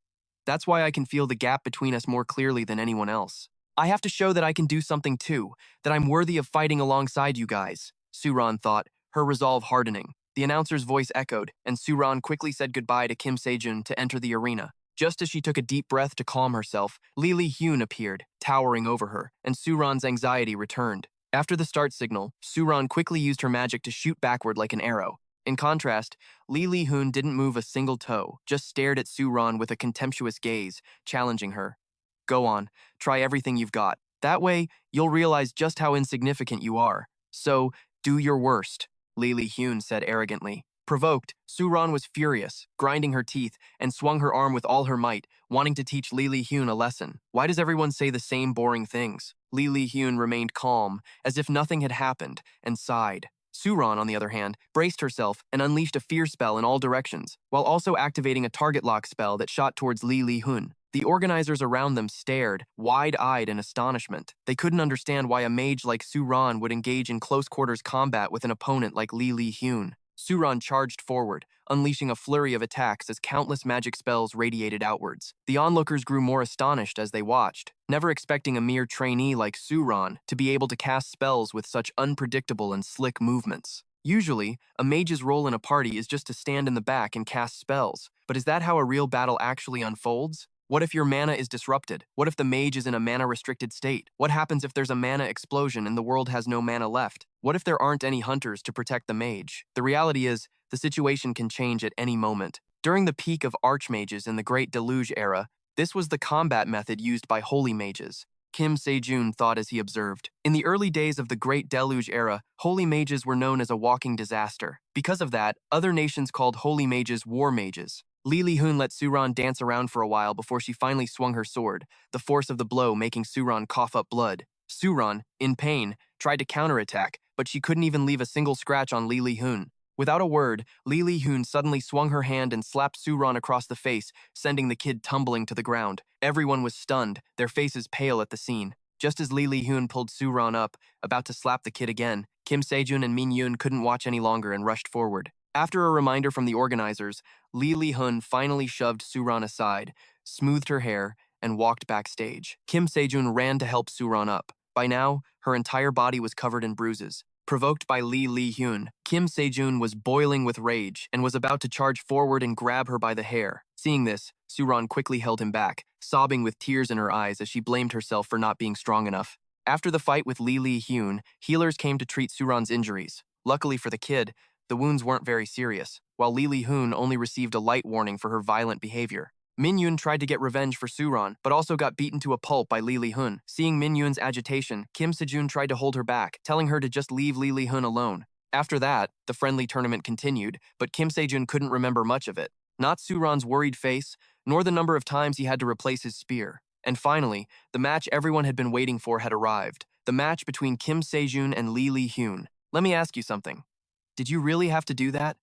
S1: That's why I can feel the gap between us more clearly than anyone else. I have to show that I can do something too, that I'm worthy of fighting alongside you guys, Chiron thought, her resolve hardening. The announcer's voice echoed, and Chiron quickly said goodbye to Kim Sejun to enter the arena. Just as she took a deep breath to calm herself, Lee Hun appeared, towering over her, and Chiron's anxiety returned. After the start signal, Chiron quickly used her magic to shoot backward like an arrow. In contrast, Lee Hun didn't move a single toe, just stared at Chiron with a contemptuous gaze, challenging her. Go on, try everything you've got. That way, you'll realize just how insignificant you are. So, do your worst, Lee Hun said arrogantly. Provoked, Chiron was furious, grinding her teeth, and swung her arm with all her might, wanting to teach Lee Hun a lesson. Why does everyone say the same boring things? Lee Hun remained calm, as if nothing had happened, and sighed. Chiron, on the other hand, braced herself and unleashed a fear spell in all directions, while also activating a target lock spell that shot towards Lee Hun. The organizers around them stared, wide-eyed in astonishment. They couldn't understand why a mage like Chiron would engage in close-quarters combat with an opponent like Lee Hun. Chiron charged forward, unleashing a flurry of attacks as countless magic spells radiated outwards. The onlookers grew more astonished as they watched, never expecting a mere trainee like Chiron to be able to cast spells with such unpredictable and slick movements. Usually, a mage's role in a party is just to stand in the back and cast spells, but is that how a real battle actually unfolds? What if your mana is disrupted? What if the mage is in a mana-restricted state? What happens if there's a mana explosion and the world has no mana left? What if there aren't any hunters to protect the mage? The reality is, the situation can change at any moment. During the peak of archmages in the Great Deluge era, this was the combat method used by holy mages. Kim Sejun thought as he observed. In the early days of the Great Deluge era, holy mages were known as a walking disaster. Because of that, other nations called holy mages war mages. Lee Hun let Chiron dance around for a while before she finally swung her sword, the force of the blow making Chiron cough up blood. Chiron, in pain, tried to counterattack, but she couldn't even leave a single scratch on Lee Hun. Without a word, Lee Hun suddenly swung her hand and slapped Chiron across the face, sending the kid tumbling to the ground. Everyone was stunned, their faces pale at the scene. Just as Lee Hyun pulled Suran up, about to slap the kid again, Kim Sejun and Min Yoon couldn't watch any longer and rushed forward. After a reminder from the organizers, Lee Hyun finally shoved Suran aside, smoothed her hair, and walked backstage. Kim Sejun ran to help Suran up. By now, her entire body was covered in bruises. Provoked by Lee Hyun, Kim Sejun was boiling with rage and was about to charge forward and grab her by the hair. Seeing this, Suran quickly held him back, sobbing with tears in her eyes as she blamed herself for not being strong enough. After the fight with Lee Hyun, healers came to treat Suran's injuries. Luckily for the kid, the wounds weren't very serious, while Lee Hyun only received a light warning for her violent behavior. Min Yoon tried to get revenge for Suran, but also got beaten to a pulp by Lee Hyun. Seeing Min Yoon's agitation, Kim Sejun tried to hold her back, telling her to just leave Lee Hyun alone. After that, the friendly tournament continued, but Kim Sejun couldn't remember much of it. Not Suran's worried face, nor the number of times he had to replace his spear. And finally, the match everyone had been waiting for had arrived. The match between Kim Sejun and Lee Hyun. Let me ask you something. Did you really have to do that?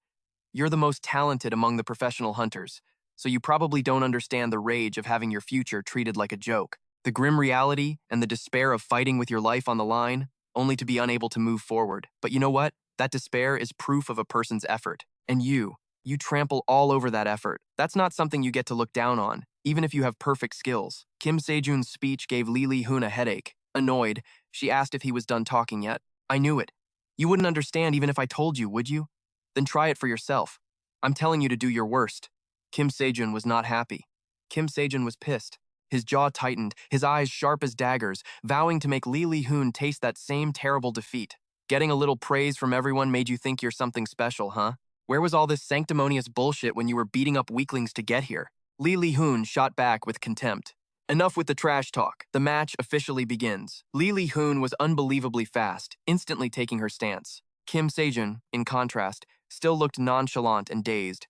S1: You're the most talented among the professional hunters, so you probably don't understand the rage of having your future treated like a joke. The grim reality and the despair of fighting with your life on the line, only to be unable to move forward. But you know what? That despair is proof of a person's effort. And you trample all over that effort. That's not something you get to look down on, even if you have perfect skills. Kim Sejun's speech gave Lee Hyun a headache. Annoyed, she asked if he was done talking yet. I knew it. You wouldn't understand even if I told you, would you? Then try it for yourself. I'm telling you to do your worst. Kim Sejun was not happy. Kim Sejun was pissed. His jaw tightened, his eyes sharp as daggers, vowing to make Lee Hyun taste that same terrible defeat. Getting a little praise from everyone made you think you're something special, huh? Where was all this sanctimonious bullshit when you were beating up weaklings to get here? Lee Hyun shot back with contempt. Enough with the trash talk. The match officially begins. Lee Hyun was unbelievably fast, instantly taking her stance. Kim Sejun, in contrast, still looked nonchalant and dazed.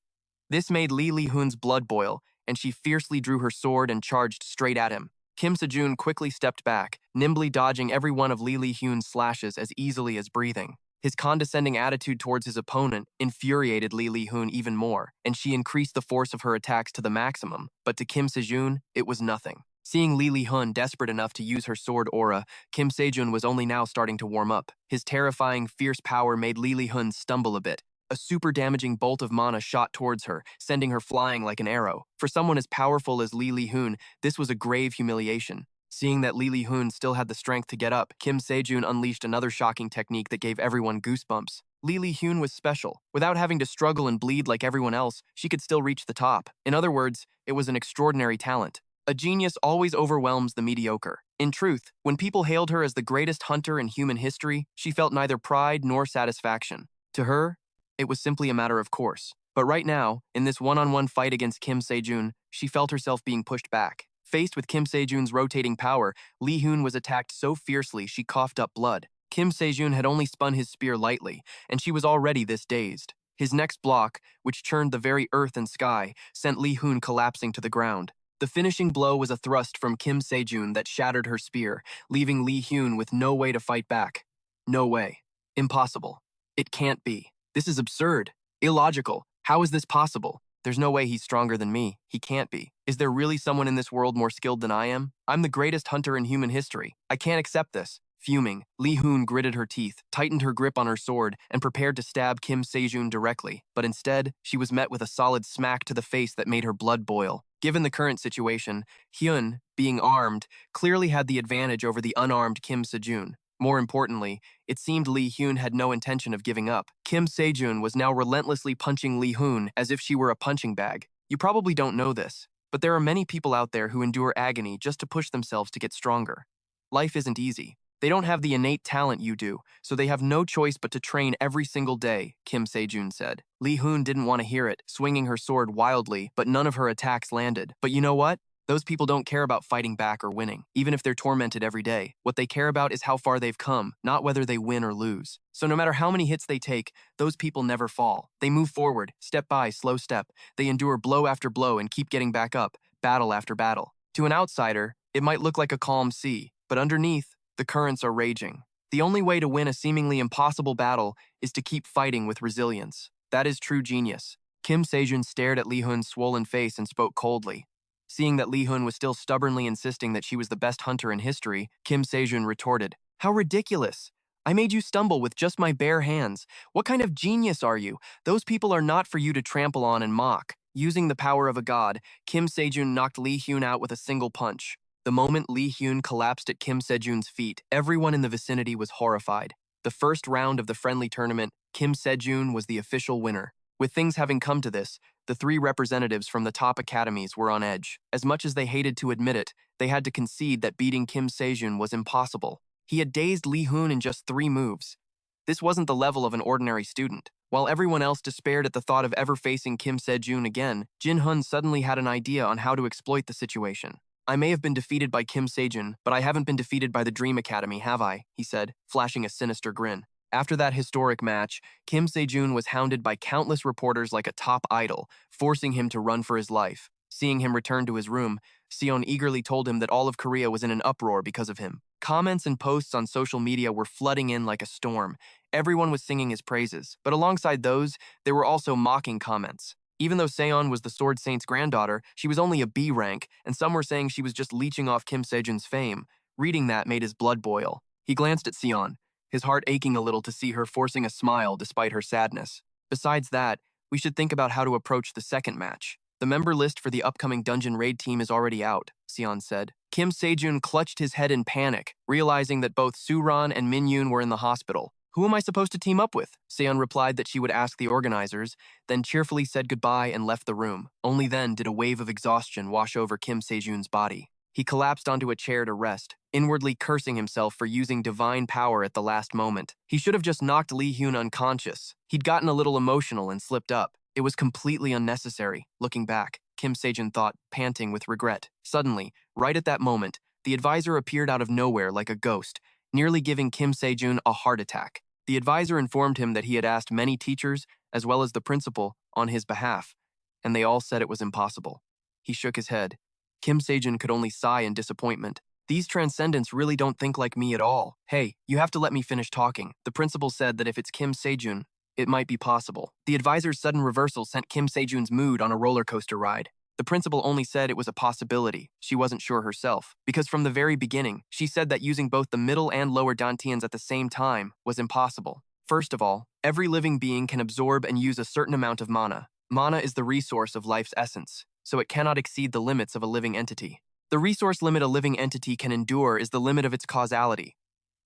S1: This made Lee Hyun's blood boil, and she fiercely drew her sword and charged straight at him. Kim Sejun quickly stepped back, nimbly dodging every one of Lee Hyun's slashes as easily as breathing. His condescending attitude towards his opponent infuriated Lee Hyun even more, and she increased the force of her attacks to the maximum, but to Kim Sejun, it was nothing. Seeing Lee Hyun desperate enough to use her sword aura, Kim Sejun was only now starting to warm up. His terrifying, fierce power made Lee Hyun stumble a bit. A super-damaging bolt of mana shot towards her, sending her flying like an arrow. For someone as powerful as Lee Hyun, this was a grave humiliation. Seeing that Lee Hyun still had the strength to get up, Kim Sejun unleashed another shocking technique that gave everyone goosebumps. Lee Hyun was special. Without having to struggle and bleed like everyone else, she could still reach the top. In other words, it was an extraordinary talent. A genius always overwhelms the mediocre. In truth, when people hailed her as the greatest hunter in human history, she felt neither pride nor satisfaction. To her, it was simply a matter of course. But right now, in this one-on-one fight against Kim Sejun, she felt herself being pushed back. Faced with Kim Sejun's rotating power, Lee Hyun was attacked so fiercely she coughed up blood. Kim Sejun had only spun his spear lightly, and she was already this dazed. His next block, which churned the very earth and sky, sent Lee Hyun collapsing to the ground. The finishing blow was a thrust from Kim Sejun that shattered her spear, leaving Lee Hyun with no way to fight back. No way. Impossible. It can't be. This is absurd. Illogical. How is this possible? There's no way he's stronger than me. He can't be. Is there really someone in this world more skilled than I am? I'm the greatest hunter in human history. I can't accept this. Fuming, Lee Hyun gritted her teeth, tightened her grip on her sword, and prepared to stab Kim Sejun directly. But instead, she was met with a solid smack to the face that made her blood boil. Given the current situation, Hyun, being armed, clearly had the advantage over the unarmed Kim Sejun. More importantly, it seemed Lee Hyun had no intention of giving up. Kim Sejun was now relentlessly punching Lee Hyun as if she were a punching bag. You probably don't know this, but there are many people out there who endure agony just to push themselves to get stronger. Life isn't easy. They don't have the innate talent you do, so they have no choice but to train every single day, Kim Sejun said. Lee Hyun didn't want to hear it, swinging her sword wildly, but none of her attacks landed. But you know what? Those people don't care about fighting back or winning, even if they're tormented every day. What they care about is how far they've come, not whether they win or lose. So no matter how many hits they take, those people never fall. They move forward, step by slow step. They endure blow after blow and keep getting back up, battle after battle. To an outsider, it might look like a calm sea, but underneath, the currents are raging. The only way to win a seemingly impossible battle is to keep fighting with resilience. That is true genius. Kim Sejun stared at Lee Hyun's swollen face and spoke coldly. Seeing that Lee Hun was still stubbornly insisting that she was the best hunter in history, Kim Sejun retorted, "How ridiculous! I made you stumble with just my bare hands. What kind of genius are you? Those people are not for you to trample on and mock." Using the power of a god, Kim Sejun knocked Lee Hyun out with a single punch. The moment Lee Hyun collapsed at Kim Sejun's feet, everyone in the vicinity was horrified. The first round of the friendly tournament, Kim Sejun was the official winner. With things having come to this, the three representatives from the top academies were on edge. As much as they hated to admit it, they had to concede that beating Kim Sejun was impossible. He had dazed Lee Hyun in just 3 moves. This wasn't the level of an ordinary student. While everyone else despaired at the thought of ever facing Kim Sejun again, Jin Hun suddenly had an idea on how to exploit the situation. "I may have been defeated by Kim Sejun, but I haven't been defeated by the Dream Academy, have I?" he said, flashing a sinister grin. After that historic match, Kim Sejun was hounded by countless reporters like a top idol, forcing him to run for his life. Seeing him return to his room, Seon eagerly told him that all of Korea was in an uproar because of him. Comments and posts on social media were flooding in like a storm. Everyone was singing his praises, but alongside those, there were also mocking comments. Even though Seon was the Sword Saint's granddaughter, she was only a B rank, and some were saying she was just leeching off Kim Sejun's fame. Reading that made his blood boil. He glanced at Seon, his heart aching a little to see her forcing a smile despite her sadness. Besides that, we should think about how to approach the second match. "The member list for the upcoming dungeon raid team is already out," Seon said. Kim Sejun clutched his head in panic, realizing that both Suran and Min-yoon were in the hospital. "Who am I supposed to team up with?" Seon replied that she would ask the organizers, then cheerfully said goodbye and left the room. Only then did a wave of exhaustion wash over Kim Sejun's body. He collapsed onto a chair to rest, inwardly cursing himself for using divine power at the last moment. He should have just knocked Lee Hyun unconscious. He'd gotten a little emotional and slipped up. It was completely unnecessary. Looking back, Kim Sejun thought, panting with regret. Suddenly, right at that moment, the advisor appeared out of nowhere like a ghost, nearly giving Kim Sejun a heart attack. The advisor informed him that he had asked many teachers, as well as the principal, on his behalf, and they all said it was impossible. He shook his head. Kim Sejun could only sigh in disappointment. "These Transcendents really don't think like me at all. Hey, you have to let me finish talking." The principal said that if it's Kim Sejun, it might be possible. The advisor's sudden reversal sent Kim Sejun's mood on a roller coaster ride. The principal only said it was a possibility. She wasn't sure herself, because from the very beginning, she said that using both the middle and lower dantians at the same time was impossible. First of all, every living being can absorb and use a certain amount of mana. Mana is the resource of life's essence, so it cannot exceed the limits of a living entity. The resource limit a living entity can endure is the limit of its causality.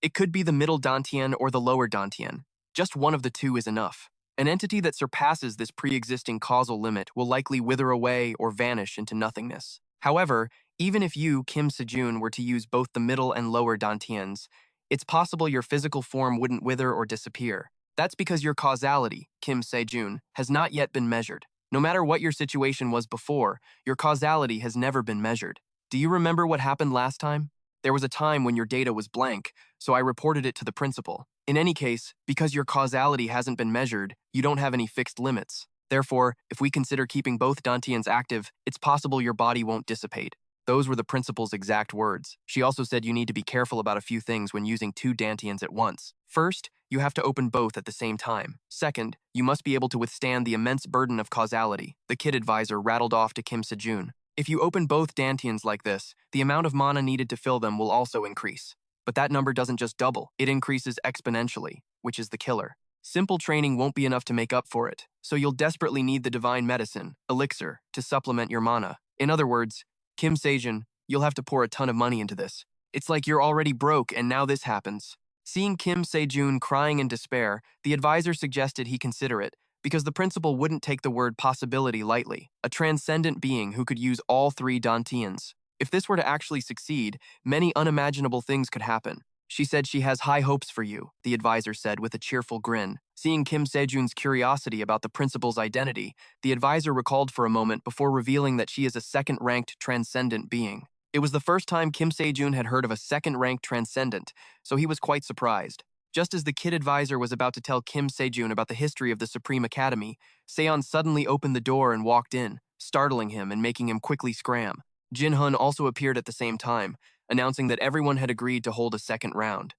S1: It could be the middle dantian or the lower dantian. Just one of the two is enough. An entity that surpasses this pre-existing causal limit will likely wither away or vanish into nothingness. However, even if you, Kim Sejun, were to use both the middle and lower dantians, it's possible your physical form wouldn't wither or disappear. That's because your causality, Kim Sejun, has not yet been measured. No matter what your situation was before, your causality has never been measured. Do you remember what happened last time? There was a time when your data was blank, so I reported it to the principal. In any case, because your causality hasn't been measured, you don't have any fixed limits. Therefore, if we consider keeping both dantians active, it's possible your body won't dissipate. Those were the principal's exact words. She also said you need to be careful about a few things when using 2 dantians at once. First, you have to open both at the same time. Second, you must be able to withstand the immense burden of causality. The kid advisor rattled off to Kim Sejun. If you open both dantians like this, the amount of mana needed to fill them will also increase. But that number doesn't just double, it increases exponentially, which is the killer. Simple training won't be enough to make up for it, so you'll desperately need the divine medicine, elixir, to supplement your mana. In other words, Kim Sejun, you'll have to pour a ton of money into this. It's like you're already broke and now this happens. Seeing Kim Sejun crying in despair, the advisor suggested he consider it, because the principal wouldn't take the word possibility lightly. A transcendent being who could use all 3 dantians. If this were to actually succeed, many unimaginable things could happen. She said she has high hopes for you, the advisor said with a cheerful grin. Seeing Kim Sejun's curiosity about the principal's identity, the advisor recalled for a moment before revealing that she is a second-ranked transcendent being. It was the first time Kim Sejun had heard of a second-ranked transcendent, so he was quite surprised. Just as the kid advisor was about to tell Kim Sejun about the history of the Supreme Academy, Seon suddenly opened the door and walked in, startling him and making him quickly scram. Jin Hun also appeared at the same time, announcing that everyone had agreed to hold a second round.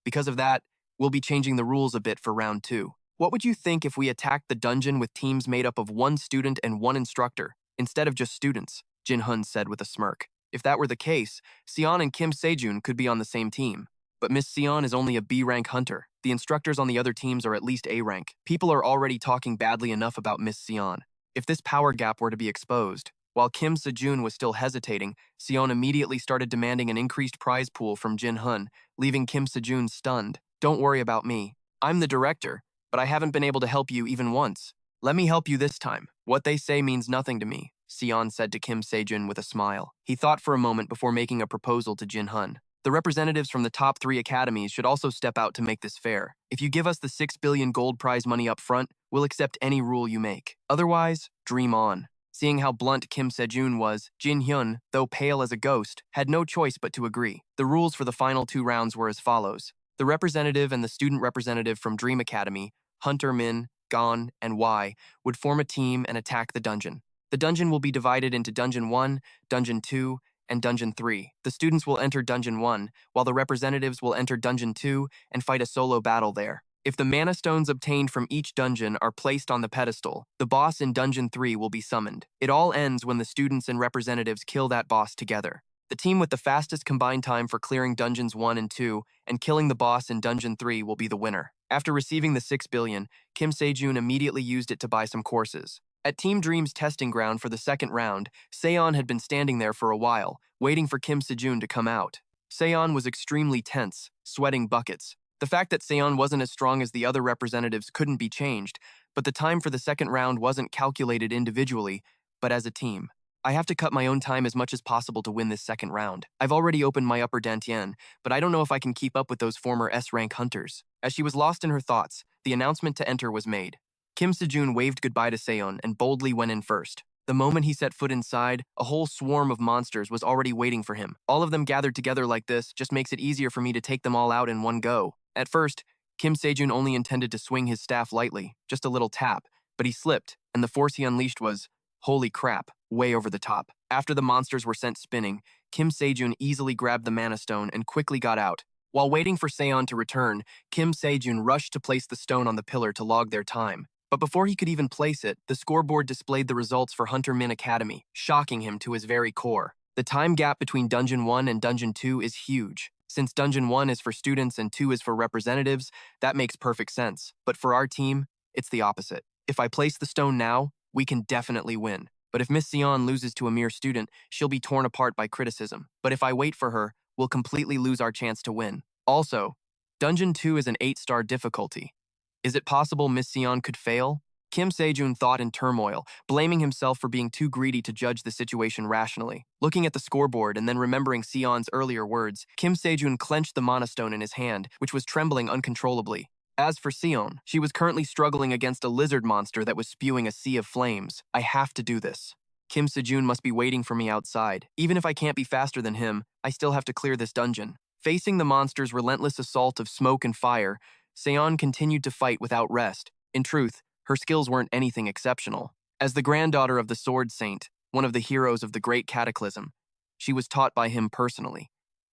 S1: Because of that, we'll be changing the rules a bit for round 2. What would you think if we attacked the dungeon with teams made up of 1 student and 1 instructor, instead of just students? Jin Hun said with a smirk. If that were the case, Sion and Kim Sejun could be on the same team. But Miss Sion is only a B-rank hunter. The instructors on the other teams are at least A-rank. People are already talking badly enough about Miss Sion. If this power gap were to be exposed, while Kim Sejun was still hesitating, Sion immediately started demanding an increased prize pool from Jin Hun, leaving Kim Sejun stunned. Don't worry about me. I'm the director, but I haven't been able to help you even once. Let me help you this time. What they say means nothing to me, Sion said to Kim Sejun with a smile. He thought for a moment before making a proposal to Jin Hun. The representatives from the top 3 academies should also step out to make this fair. If you give us the 6 billion gold prize money up front, we'll accept any rule you make. Otherwise, dream on. Seeing how blunt Kim Sejun was, Jin Hyun, though pale as a ghost, had no choice but to agree. The rules for the final 2 rounds were as follows. The representative and the student representative from Dream Academy, Hunter Min, Gon, and Y, would form a team and attack the dungeon. The dungeon will be divided into Dungeon 1, Dungeon 2, and Dungeon 3. The students will enter Dungeon 1, while the representatives will enter Dungeon 2 and fight a solo battle there. If the mana stones obtained from each dungeon are placed on the pedestal, the boss in Dungeon 3 will be summoned. It all ends when the students and representatives kill that boss together. The team with the fastest combined time for clearing Dungeons 1 and 2 and killing the boss in Dungeon 3 will be the winner. After receiving the 6 billion, Kim Sejun immediately used it to buy some courses. At Team Dream's testing ground for the second round, Seon had been standing there for a while, waiting for Kim Sejun to come out. Seon was extremely tense, sweating buckets. The fact that Seon wasn't as strong as the other representatives couldn't be changed, but the time for the second round wasn't calculated individually, but as a team. I have to cut my own time as much as possible to win this second round. I've already opened my upper dantian, but I don't know if I can keep up with those former S-rank hunters. As she was lost in her thoughts, the announcement to enter was made. Kim Sejun waved goodbye to Seon and boldly went in first. The moment he set foot inside, a whole swarm of monsters was already waiting for him. All of them gathered together like this just makes it easier for me to take them all out in one go. At first, Kim Sejun only intended to swing his staff lightly, just a little tap, but he slipped, and the force he unleashed was, holy crap, way over the top. After the monsters were sent spinning, Kim Sejun easily grabbed the mana stone and quickly got out. While waiting for Seon to return, Kim Sejun rushed to place the stone on the pillar to log their time. But before he could even place it, the scoreboard displayed the results for Hunter Min Academy, shocking him to his very core. The time gap between Dungeon 1 and Dungeon 2 is huge. Since Dungeon 1 is for students and 2 is for representatives, that makes perfect sense. But for our team, it's the opposite. If I place the stone now, we can definitely win. But if Miss Sion loses to a mere student, she'll be torn apart by criticism. But if I wait for her, we'll completely lose our chance to win. Also, Dungeon 2 is an 8-star difficulty. Is it possible Miss Sion could fail? Kim Sejun thought in turmoil, blaming himself for being too greedy to judge the situation rationally. Looking at the scoreboard and then remembering Sion's earlier words, Kim Sejun clenched the mana stone in his hand, which was trembling uncontrollably. As for Sion, she was currently struggling against a lizard monster that was spewing a sea of flames. I have to do this. Kim Sejun must be waiting for me outside. Even if I can't be faster than him, I still have to clear this dungeon. Facing the monster's relentless assault of smoke and fire, Seon continued to fight without rest. In truth, her skills weren't anything exceptional. As the granddaughter of the Sword Saint, one of the heroes of the Great Cataclysm, she was taught by him personally.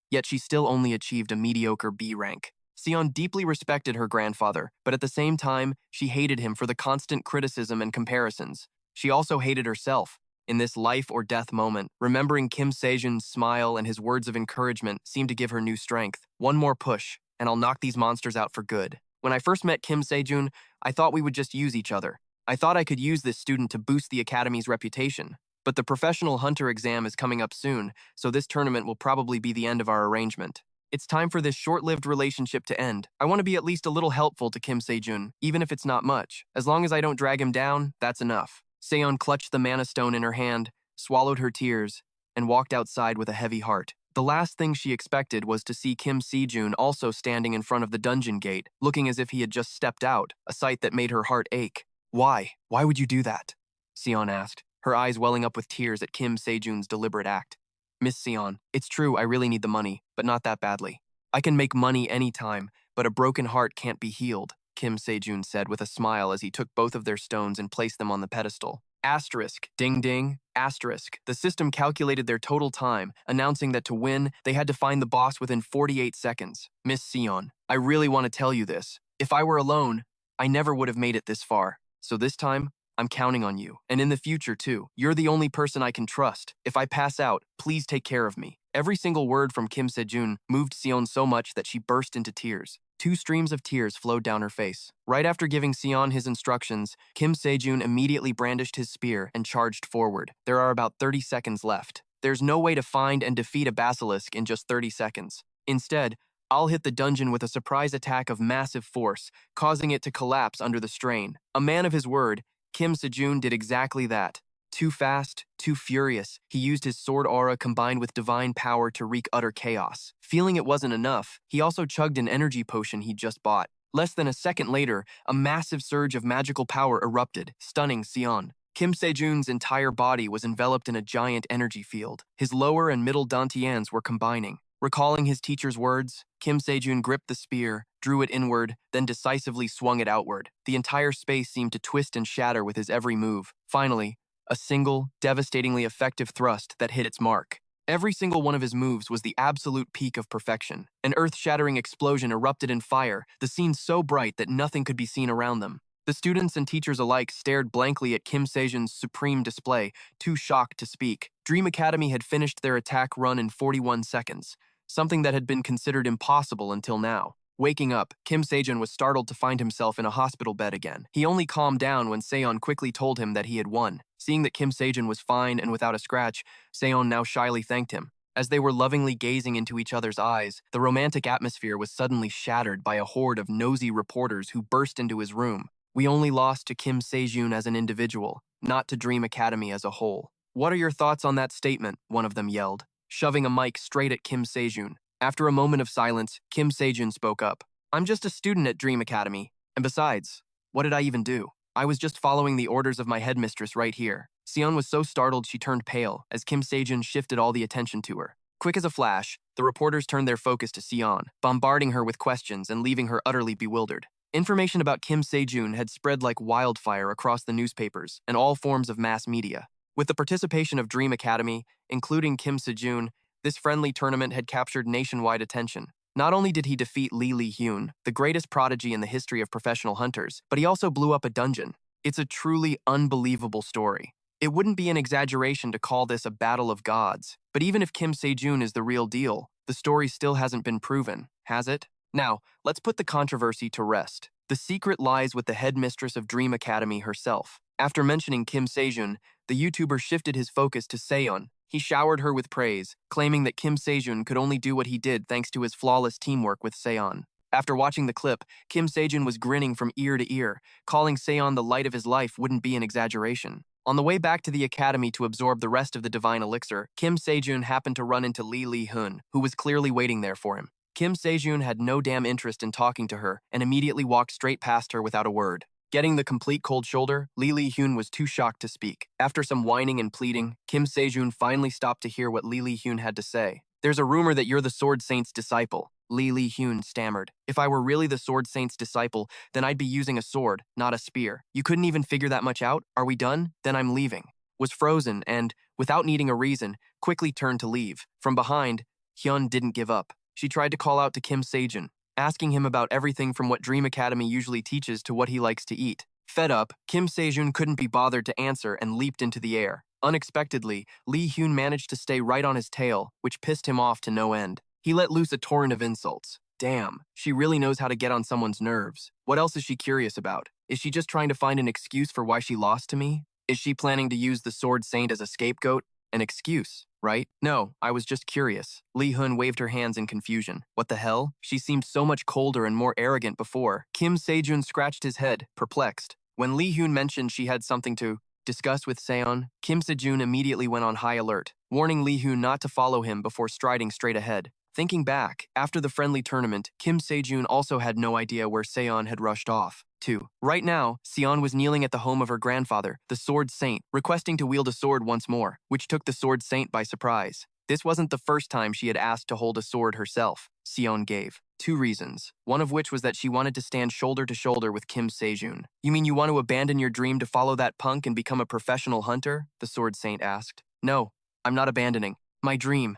S1: Yet she still only achieved a mediocre B rank. Seon deeply respected her grandfather, but at the same time, she hated him for the constant criticism and comparisons. She also hated herself. In this life-or-death moment, remembering Kim Sejun's smile and his words of encouragement seemed to give her new strength. One more push, and I'll knock these monsters out for good. When I first met Kim Sejun, I thought we would just use each other. I thought I could use this student to boost the academy's reputation. But the professional hunter exam is coming up soon, so this tournament will probably be the end of our arrangement. It's time for this short-lived relationship to end. I want to be at least a little helpful to Kim Sejun, even if it's not much. As long as I don't drag him down, that's enough. Seon clutched the mana stone in her hand, swallowed her tears, and walked outside with a heavy heart. The last thing she expected was to see Kim Sejun also standing in front of the dungeon gate, looking as if he had just stepped out, a sight that made her heart ache. Why? Why would you do that? Seon asked, her eyes welling up with tears at Kim Sejun's deliberate act. Miss Seon, it's true I really need the money, but not that badly. I can make money anytime, but a broken heart can't be healed, Kim Sejun said with a smile as he took both of their stones and placed them on the pedestal. Asterisk, ding ding, asterisk. The system calculated their total time, announcing that to win, they had to find the boss within 48 seconds. Miss Seon, I really want to tell you this. If I were alone, I never would have made it this far. So this time, I'm counting on you. And in the future, too. You're the only person I can trust. If I pass out, please take care of me. Every single word from Kim Sejun moved Seon so much that she burst into tears. Two streams of tears flowed down her face. Right after giving Seon his instructions, Kim Sejun immediately brandished his spear and charged forward. There are about 30 seconds left. There's no way to find and defeat a basilisk in just 30 seconds. Instead, I'll hit the dungeon with a surprise attack of massive force, causing it to collapse under the strain. A man of his word, Kim Sejun did exactly that. Too fast, too furious, he used his sword aura combined with divine power to wreak utter chaos. Feeling it wasn't enough, he also chugged an energy potion he'd just bought. Less than a second later, a massive surge of magical power erupted, stunning Seon. Kim Sejun's entire body was enveloped in a giant energy field. His lower and middle dantians were combining. Recalling his teacher's words, Kim Sejun gripped the spear, drew it inward, then decisively swung it outward. The entire space seemed to twist and shatter with his every move. Finally, a single, devastatingly effective thrust that hit its mark. Every single one of his moves was the absolute peak of perfection. An earth-shattering explosion erupted in fire, the scene so bright that nothing could be seen around them. The students and teachers alike stared blankly at Kim Sejun's supreme display, too shocked to speak. Dream Academy had finished their attack run in 41 seconds, something that had been considered impossible until now. Waking up, Kim Sejun was startled to find himself in a hospital bed again. He only calmed down when Seon quickly told him that he had won. Seeing that Kim Sejun was fine and without a scratch, Seon now shyly thanked him. As they were lovingly gazing into each other's eyes, the romantic atmosphere was suddenly shattered by a horde of nosy reporters who burst into his room. We only lost to Kim Sejun as an individual, not to Dream Academy as a whole. What are your thoughts on that statement? One of them yelled, shoving a mic straight at Kim Sejun. After a moment of silence, Kim Sejun spoke up. I'm just a student at Dream Academy. And besides, what did I even do? I was just following the orders of my headmistress right here. Seon was so startled she turned pale as Kim Sejun shifted all the attention to her. Quick as a flash, the reporters turned their focus to Seon, bombarding her with questions and leaving her utterly bewildered. Information about Kim Sejun had spread like wildfire across the newspapers and all forms of mass media. With the participation of Dream Academy, including Kim Sejun, this friendly tournament had captured nationwide attention. Not only did he defeat Lee Hyun, the greatest prodigy in the history of professional hunters, but he also blew up a dungeon. It's a truly unbelievable story. It wouldn't be an exaggeration to call this a battle of gods, but even if Kim Sejun is the real deal, the story still hasn't been proven, has it? Now, let's put the controversy to rest. The secret lies with the headmistress of Dream Academy herself. After mentioning Kim Sejun, the YouTuber shifted his focus to Seon. He showered her with praise, claiming that Kim Sejun could only do what he did thanks to his flawless teamwork with Seon. After watching the clip, Kim Sejun was grinning from ear to ear, calling Seon the light of his life wouldn't be an exaggeration. On the way back to the academy to absorb the rest of the divine elixir, Kim Sejun happened to run into Lee Hyun, who was clearly waiting there for him. Kim Sejun had no damn interest in talking to her and immediately walked straight past her without a word. Getting the complete cold shoulder, Lee Hyun was too shocked to speak. After some whining and pleading, Kim Sejun finally stopped to hear what Lee Hyun had to say. There's a rumor that you're the Sword Saint's disciple, Lee Hyun stammered. If I were really the Sword Saint's disciple, then I'd be using a sword, not a spear. You couldn't even figure that much out? Are we done? Then I'm leaving. Was frozen and, without needing a reason, quickly turned to leave. From behind, Hyun didn't give up. She tried to call out to Kim Sejun, asking him about everything from what Dream Academy usually teaches to what he likes to eat. Fed up, Kim Sejun couldn't be bothered to answer and leaped into the air. Unexpectedly, Lee Hyun managed to stay right on his tail, which pissed him off to no end. He let loose a torrent of insults. Damn, she really knows how to get on someone's nerves. What else is she curious about? Is she just trying to find an excuse for why she lost to me? Is she planning to use the Sword Saint as a scapegoat? An excuse, right? No, I was just curious. Lee Hyun waved her hands in confusion. What the hell? She seemed so much colder and more arrogant before. Kim Sejun scratched his head, perplexed. When Lee Hyun mentioned she had something to discuss with Seon, Kim Sejun immediately went on high alert, warning Lee Hyun not to follow him before striding straight ahead. Thinking back, after the friendly tournament, Kim Sejun also had no idea where Seon had rushed off to. Right now, Seon was kneeling at the home of her grandfather, the Sword Saint, requesting to wield a sword once more, which took the Sword Saint by surprise. This wasn't the first time she had asked to hold a sword herself, Seon gave. 2 reasons, one of which was that she wanted to stand shoulder to shoulder with Kim Sejun. You mean you want to abandon your dream to follow that punk and become a professional hunter? The Sword Saint asked. No, I'm not abandoning my dream.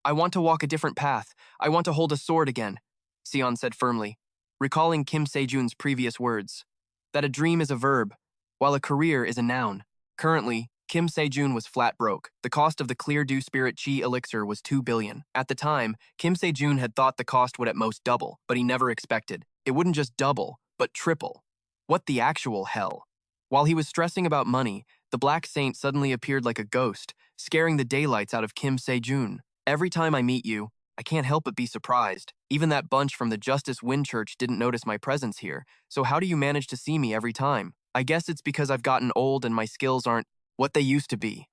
S1: I want to walk a different path. I want to hold a sword again, Seon said firmly, recalling Kim Sejun's previous words. That a dream is a verb, while a career is a noun. Currently, Kim Sejun was flat broke. The cost of the Clear Dew Spirit Chi elixir was 2 billion. At the time, Kim Sejun had thought the cost would at most double, but he never expected. It wouldn't just double, but triple. What the actual hell? While he was stressing about money, the Black Saint suddenly appeared like a ghost, scaring the daylights out of Kim Sejun. Every time I meet you, I can't help but be surprised. Even that bunch from the Justice Wind Church didn't notice my presence here, so how do you manage to see me every time? I guess it's because I've gotten old and my skills aren't what they used to be,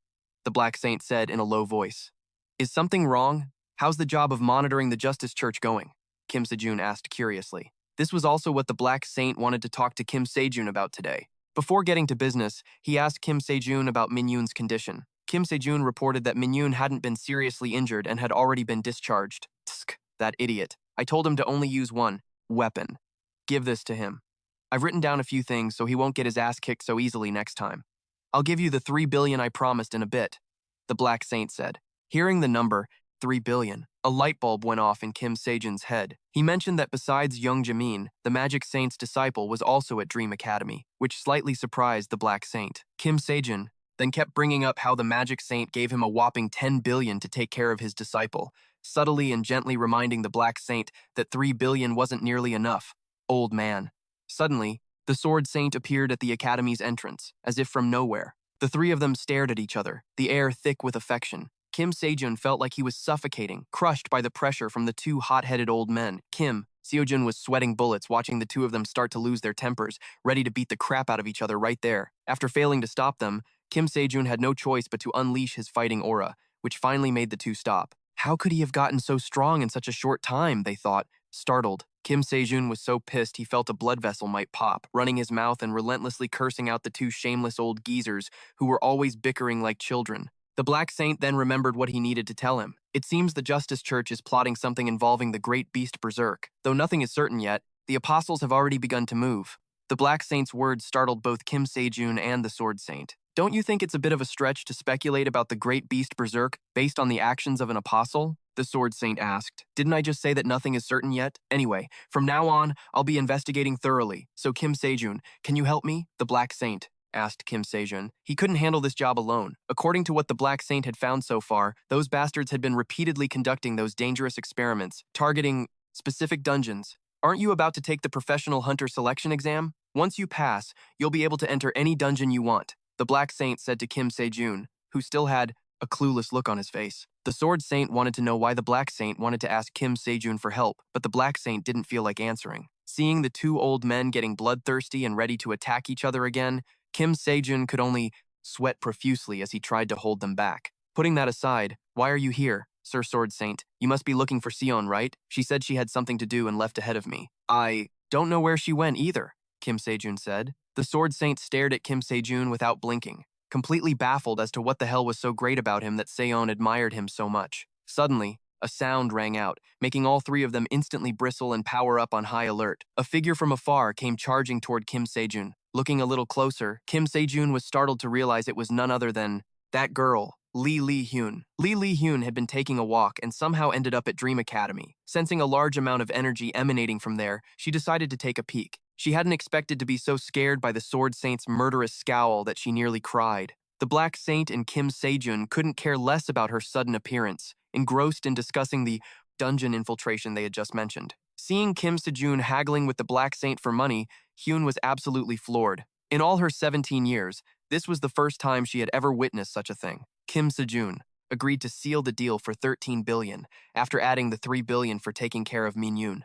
S1: the Black Saint said in a low voice. Is something wrong? How's the job of monitoring the Justice Church going? Kim Sejun asked curiously. This was also what the Black Saint wanted to talk to Kim Sejun about today. Before getting to business, he asked Kim Sejun about Minyun's condition. Kim Sejun reported that Minyun hadn't been seriously injured and had already been discharged. Tsk, that idiot. I told him to only use one weapon. Give this to him. I've written down a few things so he won't get his ass kicked so easily next time. I'll give you the 3 billion I promised in a bit, the Black Saint said. Hearing the number, 3 billion, a light bulb went off in Kim Sejun's head. He mentioned that besides Young Jamin, the Magic Saint's disciple was also at Dream Academy, which slightly surprised the Black Saint. Kim Sejun then kept bringing up how the Magic Saint gave him a whopping 10 billion to take care of his disciple, subtly and gently reminding the Black Saint that 3 billion wasn't nearly enough. Old man. Suddenly, the Sword Saint appeared at the Academy's entrance, as if from nowhere. The three of them stared at each other, the air thick with affection. Kim Sejun felt like he was suffocating, crushed by the pressure from the two hot-headed old men. Kim Sejun was sweating bullets watching the two of them start to lose their tempers, ready to beat the crap out of each other right there. After failing to stop them, Kim Sejun had no choice but to unleash his fighting aura, which finally made the two stop. How could he have gotten so strong in such a short time, they thought, startled. Kim Sejun was so pissed he felt a blood vessel might pop, running his mouth and relentlessly cursing out the two shameless old geezers who were always bickering like children. The Black Saint then remembered what he needed to tell him. It seems the Justice Church is plotting something involving the Great Beast Berserk. Though nothing is certain yet, the apostles have already begun to move. The Black Saint's words startled both Kim Sejun and the Sword Saint. Don't you think it's a bit of a stretch to speculate about the Great Beast Berserk based on the actions of an apostle? The Sword Saint asked. Didn't I just say that nothing is certain yet? Anyway, from now on, I'll be investigating thoroughly. So Kim Sejun, can you help me? The Black Saint asked Kim Sejun. He couldn't handle this job alone. According to what the Black Saint had found so far, those bastards had been repeatedly conducting those dangerous experiments, targeting specific dungeons. Aren't you about to take the professional hunter selection exam? Once you pass, you'll be able to enter any dungeon you want, the Black Saint said to Kim Sejun, who still had a clueless look on his face. The Sword Saint wanted to know why the Black Saint wanted to ask Kim Sejun for help, but the Black Saint didn't feel like answering. Seeing the two old men getting bloodthirsty and ready to attack each other again, Kim Sejun could only sweat profusely as he tried to hold them back. Putting that aside, why are you here, Sir Sword Saint? You must be looking for Sion, right? She said she had something to do and left ahead of me. I don't know where she went either, Kim Sejun said. The Sword Saint stared at Kim Sejun without blinking, completely baffled as to what the hell was so great about him that Sion admired him so much. Suddenly, a sound rang out, making all three of them instantly bristle and power up on high alert. A figure from afar came charging toward Kim Sejun. Looking a little closer, Kim Sejun was startled to realize it was none other than that girl, Lee Hyun. Lee Hyun had been taking a walk and somehow ended up at Dream Academy. Sensing a large amount of energy emanating from there, she decided to take a peek. She hadn't expected to be so scared by the Sword Saint's murderous scowl that she nearly cried. The Black Saint and Kim Sejun couldn't care less about her sudden appearance, engrossed in discussing the dungeon infiltration they had just mentioned. Seeing Kim Sejun haggling with the Black Saint for money, Hyun was absolutely floored. In all her 17 years, this was the first time she had ever witnessed such a thing. Kim Sejun agreed to seal the deal for 13 billion, after adding the 3 billion for taking care of Minyun.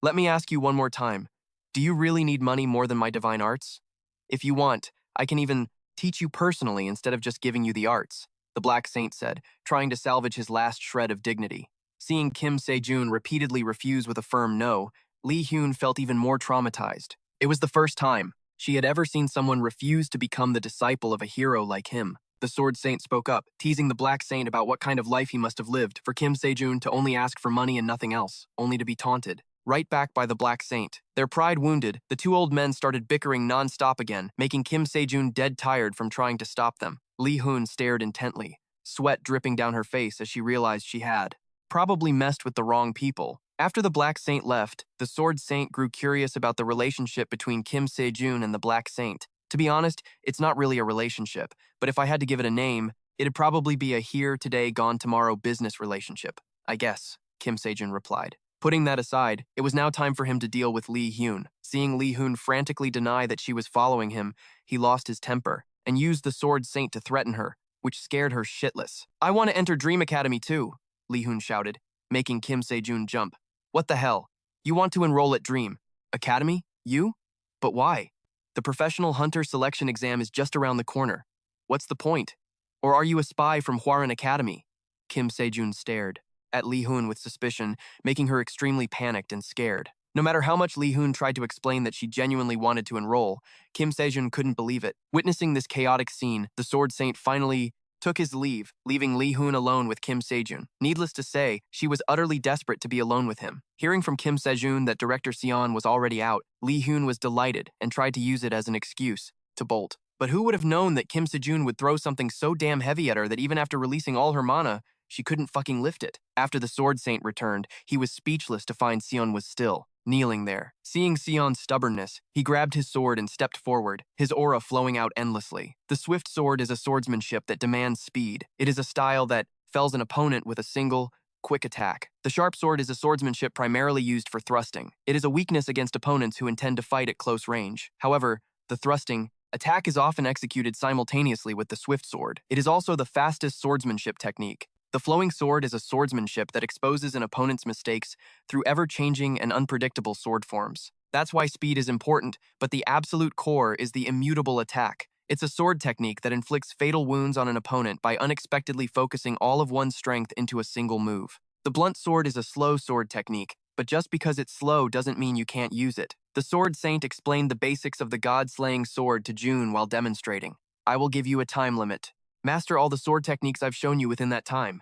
S1: Let me ask you one more time. Do you really need money more than my divine arts? If you want, I can even teach you personally instead of just giving you the arts, the Black Saint said, trying to salvage his last shred of dignity. Seeing Kim Sejun repeatedly refuse with a firm no, Lee Hyun felt even more traumatized. It was the first time she had ever seen someone refuse to become the disciple of a hero like him. The Sword Saint spoke up, teasing the Black Saint about what kind of life he must have lived for Kim Sejun to only ask for money and nothing else, only to be taunted. Right back by the Black Saint. Their pride wounded, the two old men started bickering non-stop again, making Kim Sejun dead tired from trying to stop them. Lee Hyun stared intently, sweat dripping down her face as she realized she had probably messed with the wrong people. After the Black Saint left, the Sword Saint grew curious about the relationship between Kim Sejun and the Black Saint. To be honest, it's not really a relationship, but if I had to give it a name, it'd probably be a here today, gone tomorrow business relationship, I guess, Kim Sejun replied. Putting that aside, it was now time for him to deal with Lee Hyun. Seeing Lee Hyun frantically deny that she was following him, he lost his temper and used the Sword Saint to threaten her, which scared her shitless. I want to enter Dream Academy too, Lee Hyun shouted, making Kim Sejun jump. What the hell? You want to enroll at Dream Academy? You? But why? The professional hunter selection exam is just around the corner. What's the point? Or are you a spy from Hwaran Academy? Kim Sejun stared at Lee Hyun with suspicion, making her extremely panicked and scared. No matter how much Lee Hyun tried to explain that she genuinely wanted to enroll, Kim Sejun couldn't believe it. Witnessing this chaotic scene, the Sword Saint finally took his leave, leaving Lee Hyun alone with Kim Sejun. Needless to say, she was utterly desperate to be alone with him. Hearing from Kim Sejun that Director Sion was already out, Lee Hyun was delighted and tried to use it as an excuse to bolt. But who would have known that Kim Sejun would throw something so damn heavy at her that even after releasing all her mana, she couldn't fucking lift it? After the Sword Saint returned, he was speechless to find Sion was still kneeling there. Seeing Sion's stubbornness, he grabbed his sword and stepped forward, his aura flowing out endlessly. The swift sword is a swordsmanship that demands speed. It is a style that fells an opponent with a single, quick attack. The sharp sword is a swordsmanship primarily used for thrusting. It is a weakness against opponents who intend to fight at close range. However, the thrusting attack is often executed simultaneously with the swift sword. It is also the fastest swordsmanship technique. The flowing sword is a swordsmanship that exposes an opponent's mistakes through ever-changing and unpredictable sword forms. That's why speed is important, but the absolute core is the immutable attack. It's a sword technique that inflicts fatal wounds on an opponent by unexpectedly focusing all of one's strength into a single move. The blunt sword is a slow sword technique, but just because it's slow doesn't mean you can't use it. The Sword Saint explained the basics of the god-slaying sword to June while demonstrating. I will give you a time limit. Master all the sword techniques I've shown you within that time.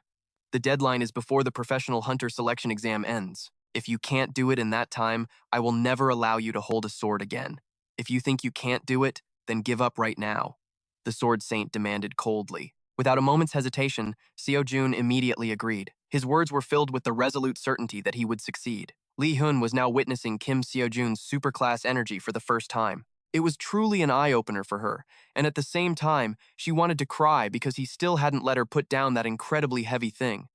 S1: The deadline is before the professional hunter selection exam ends. If you can't do it in that time, I will never allow you to hold a sword again. If you think you can't do it, then give up right now, the Sword Saint demanded coldly. Without a moment's hesitation, Seo-jun immediately agreed. His words were filled with the resolute certainty that he would succeed. Lee Hyun was now witnessing Kim Seo-jun's superclass energy for the first time. It was truly an eye-opener for her, and at the same time, she wanted to cry because he still hadn't let her put down that incredibly heavy thing.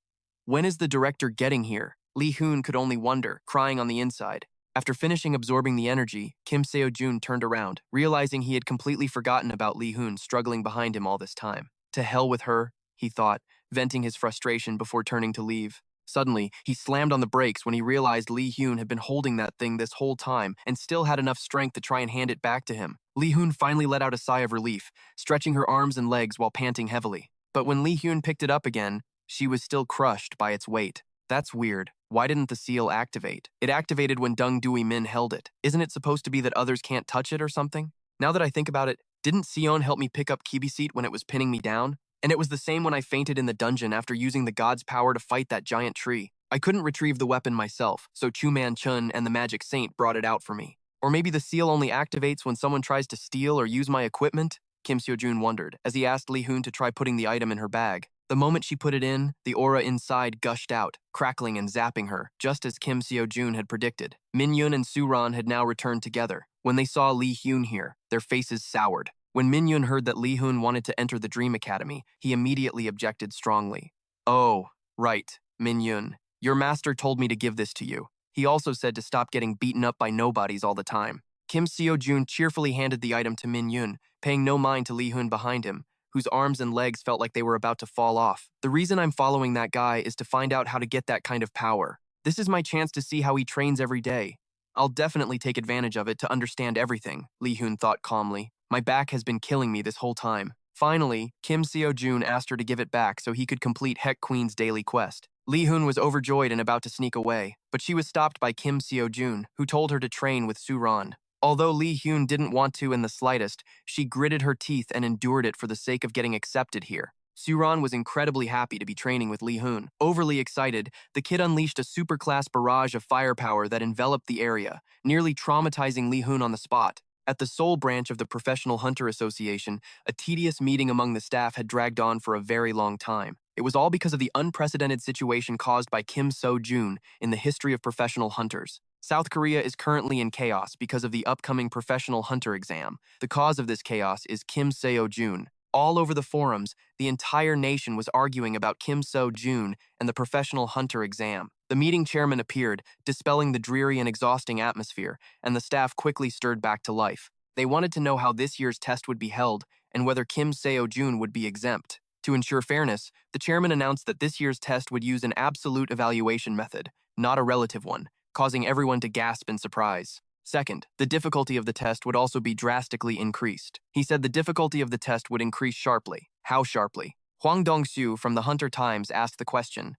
S1: When is the director getting here? Lee Hyun could only wonder, crying on the inside. After finishing absorbing the energy, Kim Seo-jun turned around, realizing he had completely forgotten about Lee Hyun struggling behind him all this time. To hell with her, he thought, venting his frustration before turning to leave. Suddenly, he slammed on the brakes when he realized Lee Hyun had been holding that thing this whole time and still had enough strength to try and hand it back to him. Lee Hyun finally let out a sigh of relief, stretching her arms and legs while panting heavily. But when Lee Hyun picked it up again, she was still crushed by its weight. That's weird. Why didn't the seal activate? It activated when Dung Dui Min held it. Isn't it supposed to be that others can't touch it or something? Now that I think about it, didn't Sion help me pick up Kibiseat when it was pinning me down? And it was the same when I fainted in the dungeon after using the god's power to fight that giant tree. I couldn't retrieve the weapon myself, so Chu Man Chun and the Magic Saint brought it out for me. Or maybe the seal only activates when someone tries to steal or use my equipment? Kim Seo-jun wondered, as he asked Lee Hyun to try putting the item in her bag. The moment she put it in, the aura inside gushed out, crackling and zapping her, just as Kim Seo-jun had predicted. Min Yun and Suran had now returned together. When they saw Lee Hyun here, their faces soured. When Min Yun heard that Lee Hyun wanted to enter the Dream Academy, he immediately objected strongly. Oh, right, Min Yun. Your master told me to give this to you. He also said to stop getting beaten up by nobodies all the time. Kim Seo-jun cheerfully handed the item to Min Yun, paying no mind to Lee Hyun behind him, whose arms and legs felt like they were about to fall off. The reason I'm following that guy is to find out how to get that kind of power. This is my chance to see how he trains every day. I'll definitely take advantage of it to understand everything, Lee Hyun thought calmly. My back has been killing me this whole time. Finally, Kim Seo-jun asked her to give it back so he could complete Heck Queen's daily quest. Lee Hyun was overjoyed and about to sneak away, but she was stopped by Kim Seo-jun, who told her to train with Suran. Although Lee Hyun didn't want to in the slightest, she gritted her teeth and endured it for the sake of getting accepted here. Suran was incredibly happy to be training with Lee Hyun. Overly excited, the kid unleashed a superclass barrage of firepower that enveloped the area, nearly traumatizing Lee Hyun on the spot. At the Seoul branch of the Professional Hunter Association, a tedious meeting among the staff had dragged on for a very long time. It was all because of the unprecedented situation caused by Kim Sejun in the history of professional hunters. South Korea is currently in chaos because of the upcoming professional hunter exam. The cause of this chaos is Kim Sejun. All over the forums, the entire nation was arguing about Kim Sejun and the professional hunter exam. The meeting chairman appeared, dispelling the dreary and exhausting atmosphere, and the staff quickly stirred back to life. They wanted to know how this year's test would be held and whether Kim Sejun would be exempt. To ensure fairness, the chairman announced that this year's test would use an absolute evaluation method, not a relative one, causing everyone to gasp in surprise. Second, the difficulty of the test would also be drastically increased. He said the difficulty of the test would increase sharply. How sharply? Hwang Dong-soo from the Hunter Times asked the question.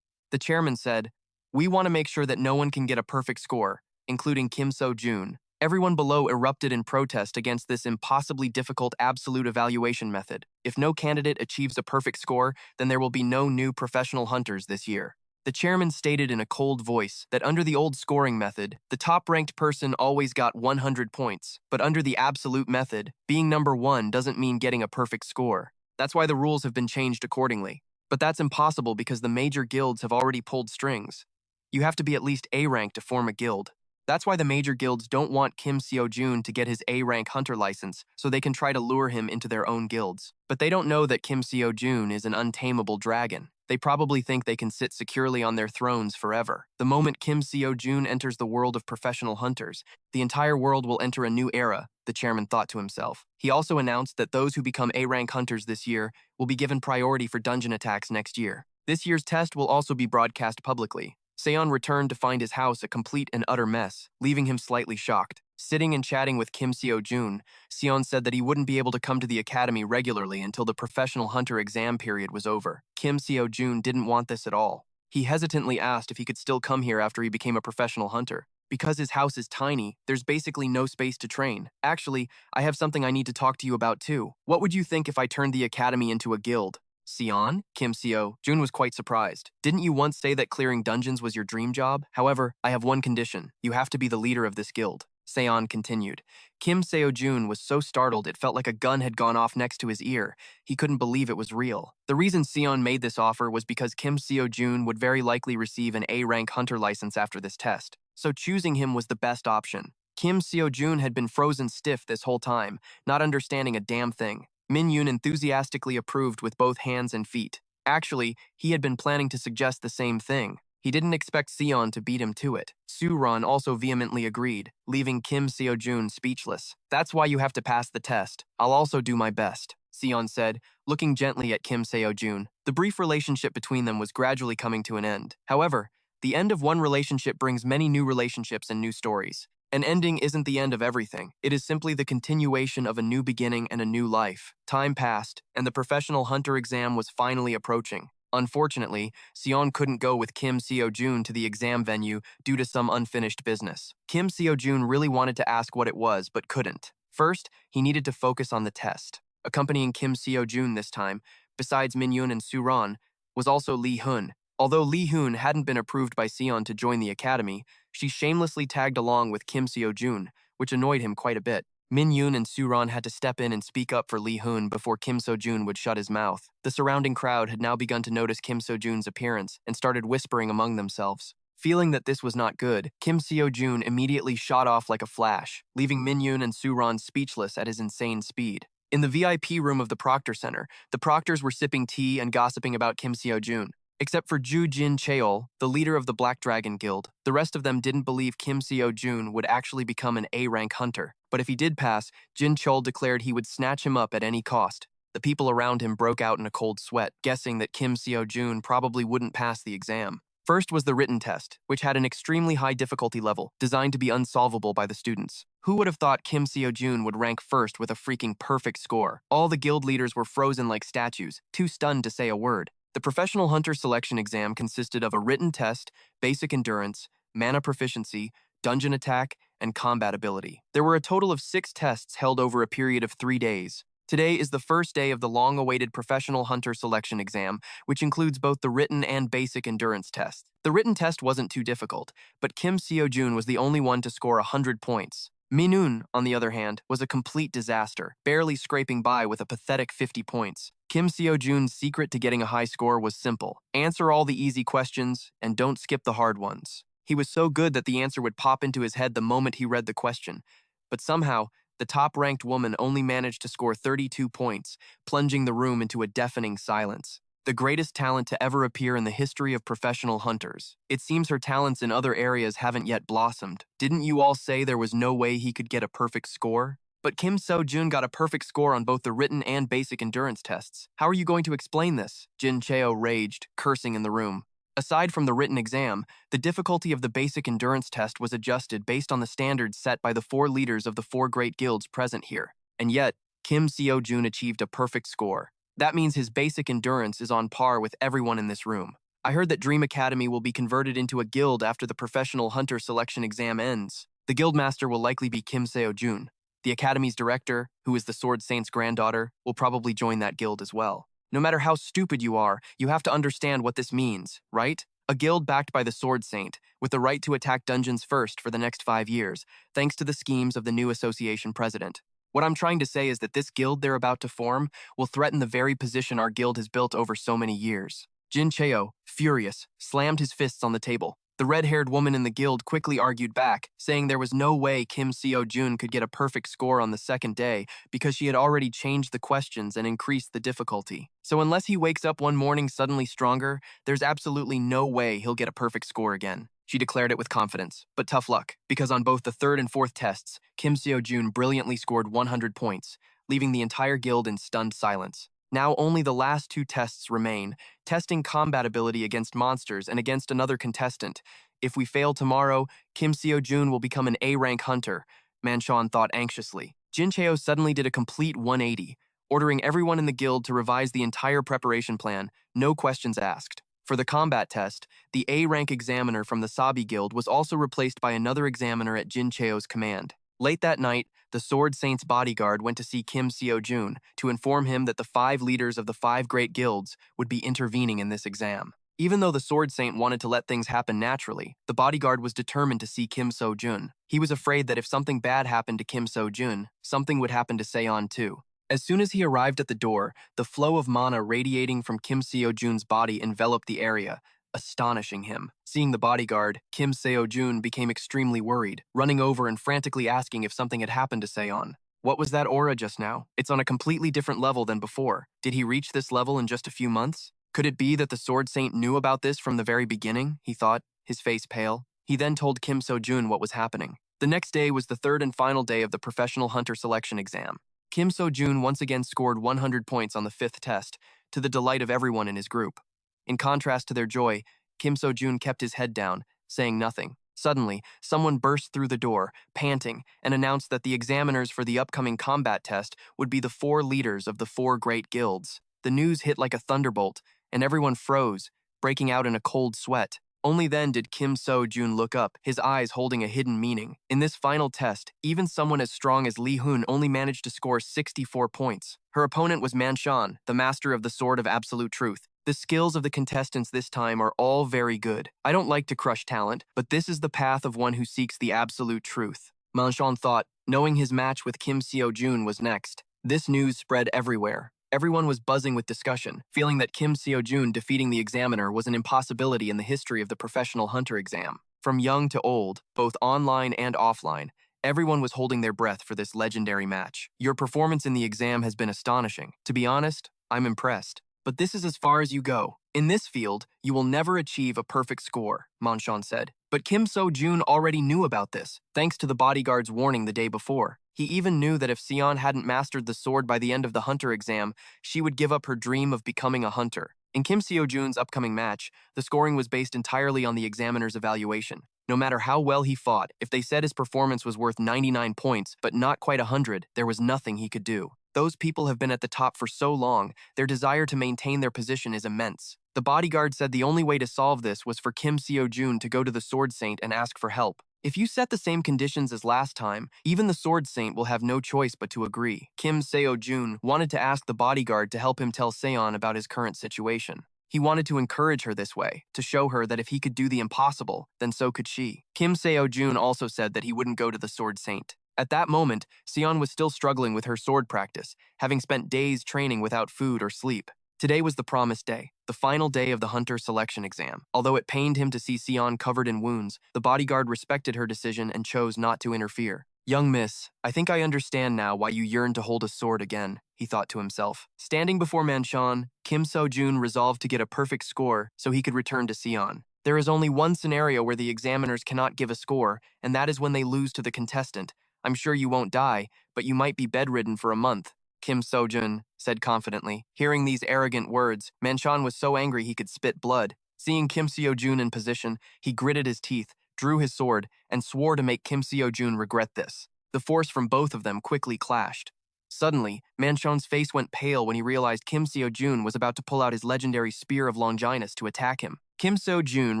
S1: The chairman said, "We want to make sure that no one can get a perfect score, including Kim Sejun." Everyone below erupted in protest against this impossibly difficult absolute evaluation method. If no candidate achieves a perfect score, then there will be no new professional hunters this year. The chairman stated in a cold voice that under the old scoring method, the top-ranked person always got 100 points, but under the absolute method, being number 1 doesn't mean getting a perfect score. That's why the rules have been changed accordingly. But that's impossible because the major guilds have already pulled strings. You have to be at least A rank to form a guild. That's why the major guilds don't want Kim Sejun to get his A-rank hunter license, so they can try to lure him into their own guilds. But they don't know that Kim Sejun is an untamable dragon. They probably think they can sit securely on their thrones forever. The moment Kim Sejun enters the world of professional hunters, the entire world will enter a new era, the chairman thought to himself. He also announced that those who become A-rank hunters this year will be given priority for dungeon attacks next year. This year's test will also be broadcast publicly. Seon returned to find his house a complete and utter mess, leaving him slightly shocked. Sitting and chatting with Kim Sejun, Seon said that he wouldn't be able to come to the academy regularly until the professional hunter exam period was over. Kim Sejun didn't want this at all. He hesitantly asked if he could still come here after he became a professional hunter. Because his house is tiny, there's basically no space to train. Actually, I have something I need to talk to you about too. What would you think if I turned the academy into a guild? Seon? Kim Sejun was quite surprised. Didn't you once say that clearing dungeons was your dream job? However, I have one condition. You have to be the leader of this guild. Seon continued. Kim Sejun was so startled it felt like a gun had gone off next to his ear. He couldn't believe it was real. The reason Seon made this offer was because Kim Sejun would very likely receive an A-rank hunter license after this test. So choosing him was the best option. Kim Sejun had been frozen stiff this whole time, not understanding a damn thing. Min-yoon enthusiastically approved with both hands and feet. Actually, he had been planning to suggest the same thing. He didn't expect Seon to beat him to it. Suran also vehemently agreed, leaving Kim Sejun speechless. That's why you have to pass the test. I'll also do my best, Seon said, looking gently at Kim Sejun. The brief relationship between them was gradually coming to an end. However, the end of one relationship brings many new relationships and new stories. An ending isn't the end of everything. It is simply the continuation of a new beginning and a new life. Time passed, and the professional hunter exam was finally approaching. Unfortunately, Seon couldn't go with Kim Sejun to the exam venue due to some unfinished business. Kim Sejun really wanted to ask what it was, but couldn't. First, he needed to focus on the test. Accompanying Kim Sejun this time, besides Min-yoon and Suran, was also Lee Hun. Although Lee Hun hadn't been approved by Seon to join the academy, she shamelessly tagged along with Kim Sejun, which annoyed him quite a bit. Min-yoon and Suran had to step in and speak up for Lee Hun before Kim Sejun would shut his mouth. The surrounding crowd had now begun to notice Kim Sejun's appearance and started whispering among themselves. Feeling that this was not good, Kim Sejun immediately shot off like a flash, leaving Min-yoon and Suran speechless at his insane speed. In the VIP room of the Proctor Center, the proctors were sipping tea and gossiping about Kim Sejun. Except for Ju Jin Cheol, the leader of the Black Dragon Guild, the rest of them didn't believe Kim Sejun would actually become an A-rank hunter. But if he did pass, Jin Cheol declared he would snatch him up at any cost. The people around him broke out in a cold sweat, guessing that Kim Sejun probably wouldn't pass the exam. First was the written test, which had an extremely high difficulty level, designed to be unsolvable by the students. Who would have thought Kim Sejun would rank first with a freaking perfect score? All the guild leaders were frozen like statues, too stunned to say a word. The professional hunter selection exam consisted of a written test, basic endurance, mana proficiency, dungeon attack, and combat ability. There were a total of 6 tests held over a period of 3 days. Today is the first day of the long-awaited professional hunter selection exam, which includes both the written and basic endurance tests. The written test wasn't too difficult, but Kim Sejun was the only one to score 100 points. Min-yoon, on the other hand, was a complete disaster, barely scraping by with a pathetic 50 points. Kim Seo-jun's secret to getting a high score was simple. Answer all the easy questions and don't skip the hard ones. He was so good that the answer would pop into his head the moment he read the question. But somehow, the top-ranked woman only managed to score 32 points, plunging the room into a deafening silence. The greatest talent to ever appear in the history of professional hunters. It seems her talents in other areas haven't yet blossomed. Didn't you all say there was no way he could get a perfect score? But Kim Seo-jun got a perfect score on both the written and basic endurance tests. How are you going to explain this? Jin Cheo raged, cursing in the room. Aside from the written exam, the difficulty of the basic endurance test was adjusted based on the standards set by the 4 leaders of the 4 great guilds present here. And yet, Kim Seo-jun achieved a perfect score. That means his basic endurance is on par with everyone in this room. I heard that Dream Academy will be converted into a guild after the professional hunter selection exam ends. The guildmaster will likely be Kim Seo-jun. The Academy's director, who is the Sword Saint's granddaughter, will probably join that guild as well. No matter how stupid you are, you have to understand what this means, right? A guild backed by the Sword Saint, with the right to attack dungeons first for the next 5 years, thanks to the schemes of the new association president. What I'm trying to say is that this guild they're about to form will threaten the very position our guild has built over so many years. Jin Cheo, furious, slammed his fists on the table. The red-haired woman in the guild quickly argued back, saying there was no way Kim Seo-jun could get a perfect score on the second day because she had already changed the questions and increased the difficulty. So unless he wakes up one morning suddenly stronger, there's absolutely no way he'll get a perfect score again. She declared it with confidence, but tough luck, because on both the 3rd and 4th tests, Kim Seo-jun brilliantly scored 100 points, leaving the entire guild in stunned silence. Now only the last 2 tests remain, testing combat ability against monsters and against another contestant. If we fail tomorrow, Kim Seo-jun will become an A-rank hunter, Manshan thought anxiously. Jin Cheo suddenly did a complete 180, ordering everyone in the guild to revise the entire preparation plan, no questions asked. For the combat test, the A-rank examiner from the Sabi Guild was also replaced by another examiner at Jin Cheo's command. Late that night, the Sword Saint's bodyguard went to see Kim Seo-jun to inform him that the 5 leaders of the 5 great guilds would be intervening in this exam. Even though the Sword Saint wanted to let things happen naturally, the bodyguard was determined to see Kim Seo-jun. He was afraid that if something bad happened to Kim Seo-jun, something would happen to Seon too. As soon as he arrived at the door, the flow of mana radiating from Kim Seo-jun's body enveloped the area, astonishing him. Seeing the bodyguard, Kim Seo-jun became extremely worried, running over and frantically asking if something had happened to Seon. What was that aura just now? It's on a completely different level than before. Did he reach this level in just a few months? Could it be that the Sword Saint knew about this from the very beginning? He thought, his face pale. He then told Kim Seo-jun what was happening. The next day was the 3rd and final day of the professional hunter selection exam. Kim Seo-jun once again scored 100 points on the 5th test, to the delight of everyone in his group. In contrast to their joy, Kim Seo-jun kept his head down, saying nothing. Suddenly, someone burst through the door, panting, and announced that the examiners for the upcoming combat test would be the 4 leaders of the 4 great guilds. The news hit like a thunderbolt, and everyone froze, breaking out in a cold sweat. Only then did Kim Seo-jun look up, his eyes holding a hidden meaning. In this final test, even someone as strong as Lee Hun only managed to score 64 points. Her opponent was Manshan, the master of the Sword of Absolute Truth. The skills of the contestants this time are all very good. I don't like to crush talent, but this is the path of one who seeks the absolute truth. Manshan thought, knowing his match with Kim Seo-jun was next. This news spread everywhere. Everyone was buzzing with discussion, feeling that Kim Seo-jun defeating the examiner was an impossibility in the history of the professional hunter exam. From young to old, both online and offline, everyone was holding their breath for this legendary match. Your performance in the exam has been astonishing. To be honest, I'm impressed. But this is as far as you go. In this field, you will never achieve a perfect score, Manshan said. But Kim Seo-jun already knew about this, thanks to the bodyguard's warning the day before. He even knew that if Seon hadn't mastered the sword by the end of the hunter exam, she would give up her dream of becoming a hunter. In Kim Seo-jun's upcoming match, the scoring was based entirely on the examiner's evaluation. No matter how well he fought, if they said his performance was worth 99 points, but not quite 100, there was nothing he could do. Those people have been at the top for so long, their desire to maintain their position is immense. The bodyguard said the only way to solve this was for Kim Seo-jun to go to the Sword Saint and ask for help. If you set the same conditions as last time, even the Sword Saint will have no choice but to agree. Kim Seo-jun wanted to ask the bodyguard to help him tell Seon about his current situation. He wanted to encourage her this way, to show her that if he could do the impossible, then so could she. Kim Seo-jun also said that he wouldn't go to the Sword Saint. At that moment, Sion was still struggling with her sword practice, having spent days training without food or sleep. Today was the promised day, the final day of the hunter selection exam. Although it pained him to see Sion covered in wounds, the bodyguard respected her decision and chose not to interfere. "Young miss, I think I understand now why you yearn to hold a sword again," he thought to himself. Standing before Manchon, Kim Sejun resolved to get a perfect score so he could return to Sion. There is only one scenario where the examiners cannot give a score, and that is when they lose to the contestant. "I'm sure you won't die, but you might be bedridden for a month," Kim Sejun said confidently. Hearing these arrogant words, Manchon was so angry he could spit blood. Seeing Kim Sejun in position, he gritted his teeth, drew his sword, and swore to make Kim Sejun regret this. The force from both of them quickly clashed. Suddenly, Manchon's face went pale when he realized Kim Sejun was about to pull out his legendary Spear of Longinus to attack him. Kim Sejun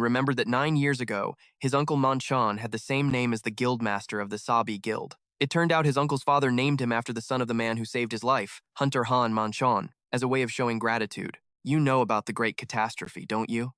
S1: remembered that 9 years ago, his uncle Manchon had the same name as the guildmaster of the Sabi Guild. It turned out his uncle's father named him after the son of the man who saved his life, Hunter-Han Manchon, as a way of showing gratitude. You know about the Great Catastrophe, don't you?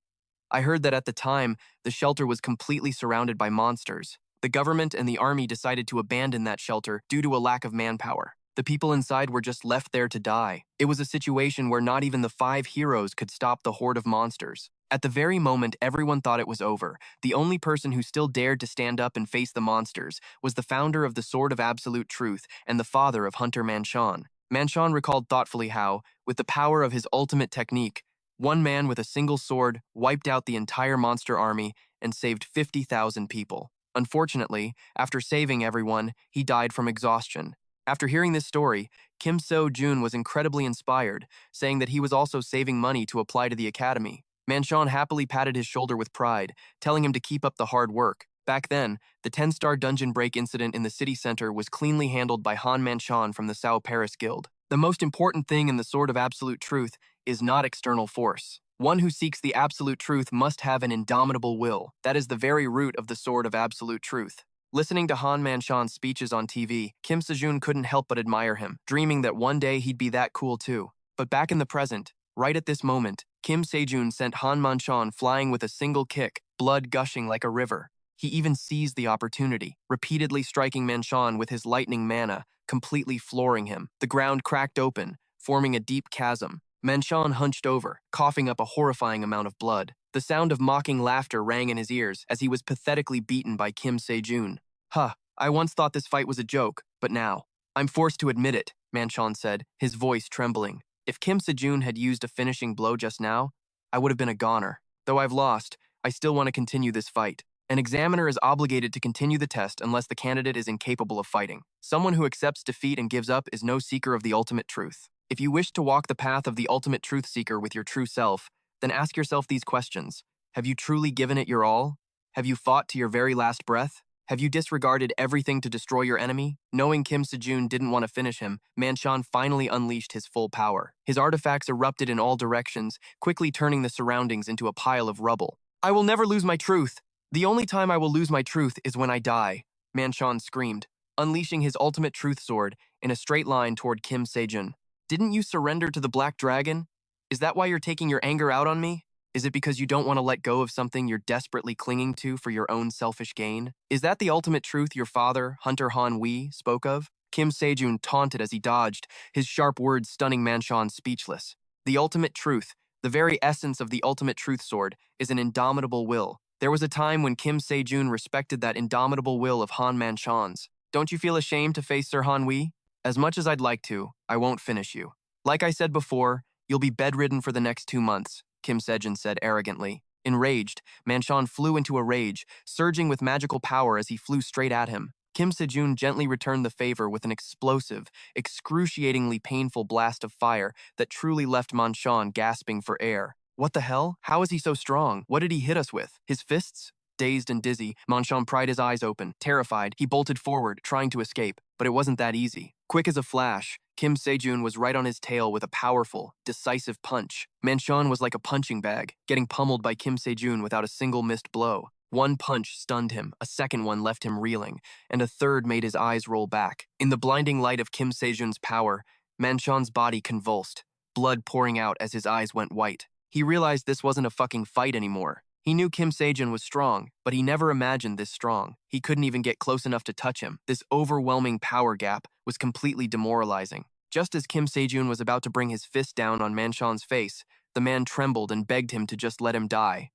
S1: I heard that at the time, the shelter was completely surrounded by monsters. The government and the army decided to abandon that shelter due to a lack of manpower. The people inside were just left there to die. It was a situation where not even the 5 heroes could stop the horde of monsters. At the very moment everyone thought it was over, the only person who still dared to stand up and face the monsters was the founder of the Sword of Absolute Truth and the father of Hunter Manchon. Manchon recalled thoughtfully how, with the power of his ultimate technique, one man with a single sword wiped out the entire monster army and saved 50,000 people. Unfortunately, after saving everyone, he died from exhaustion. After hearing this story, Kim Sejun was incredibly inspired, saying that he was also saving money to apply to the academy. Manchon happily patted his shoulder with pride, telling him to keep up the hard work. Back then, the 10-star dungeon break incident in the city center was cleanly handled by Han Manchon from the Sao Paris Guild. The most important thing in the Sword of Absolute Truth is not external force. One who seeks the absolute truth must have an indomitable will. That is the very root of the Sword of Absolute Truth. Listening to Han Manchon's speeches on TV, Kim Sejun couldn't help but admire him, dreaming that one day he'd be that cool too. But back in the present, right at this moment, Kim Sejun sent Han Manchon flying with a single kick, blood gushing like a river. He even seized the opportunity, repeatedly striking Manchon with his lightning mana, completely flooring him. The ground cracked open, forming a deep chasm. Manchon hunched over, coughing up a horrifying amount of blood. The sound of mocking laughter rang in his ears as he was pathetically beaten by Kim Sejun. "Huh, I once thought this fight was a joke, but now I'm forced to admit it," Manchon said, his voice trembling. "If Kim Sejun had used a finishing blow just now, I would have been a goner. Though I've lost, I still want to continue this fight. An examiner is obligated to continue the test unless the candidate is incapable of fighting. Someone who accepts defeat and gives up is no seeker of the ultimate truth. If you wish to walk the path of the ultimate truth seeker with your true self, then ask yourself these questions. Have you truly given it your all? Have you fought to your very last breath? Have you disregarded everything to destroy your enemy?" Knowing Kim Sejun didn't want to finish him, Manchon finally unleashed his full power. His artifacts erupted in all directions, quickly turning the surroundings into a pile of rubble. "I will never lose my truth. The only time I will lose my truth is when I die," Manchon screamed, unleashing his ultimate truth sword in a straight line toward Kim Sejun. "Didn't you surrender to the Black Dragon? Is that why you're taking your anger out on me? Is it because you don't want to let go of something you're desperately clinging to for your own selfish gain? Is that the ultimate truth your father, Hunter-Han Wee, spoke of?" Kim Sejun taunted as he dodged, his sharp words stunning Manchon speechless. The ultimate truth, the very essence of the ultimate truth sword, is an indomitable will. There was a time when Kim Sejun respected that indomitable will of Han Manchon's. "Don't you feel ashamed to face Sir Han Wee? As much as I'd like to, I won't finish you. Like I said before, you'll be bedridden for the next 2 months, Kim Sejun said arrogantly. Enraged, Manchon flew into a rage, surging with magical power as he flew straight at him. Kim Sejun gently returned the favor with an explosive, excruciatingly painful blast of fire that truly left Manchon gasping for air. What the hell? How is he so strong? What did he hit us with? His fists? Dazed and dizzy, Manchon pried his eyes open. Terrified, he bolted forward, trying to escape. But it wasn't that easy. Quick as a flash, Kim Sejun was right on his tail with a powerful, decisive punch. Manchon was like a punching bag, getting pummeled by Kim Sejun without a single missed blow. One punch stunned him, a second one left him reeling, and a third made his eyes roll back. In the blinding light of Kim Sejun's power, Manchon's body convulsed, blood pouring out as his eyes went white. He realized this wasn't a fucking fight anymore. He knew Kim Sejun was strong, but he never imagined this strong. He couldn't even get close enough to touch him. This overwhelming power gap was completely demoralizing. Just as Kim Sejun was about to bring his fist down on Manchon's face, the man trembled and begged him to just let him die.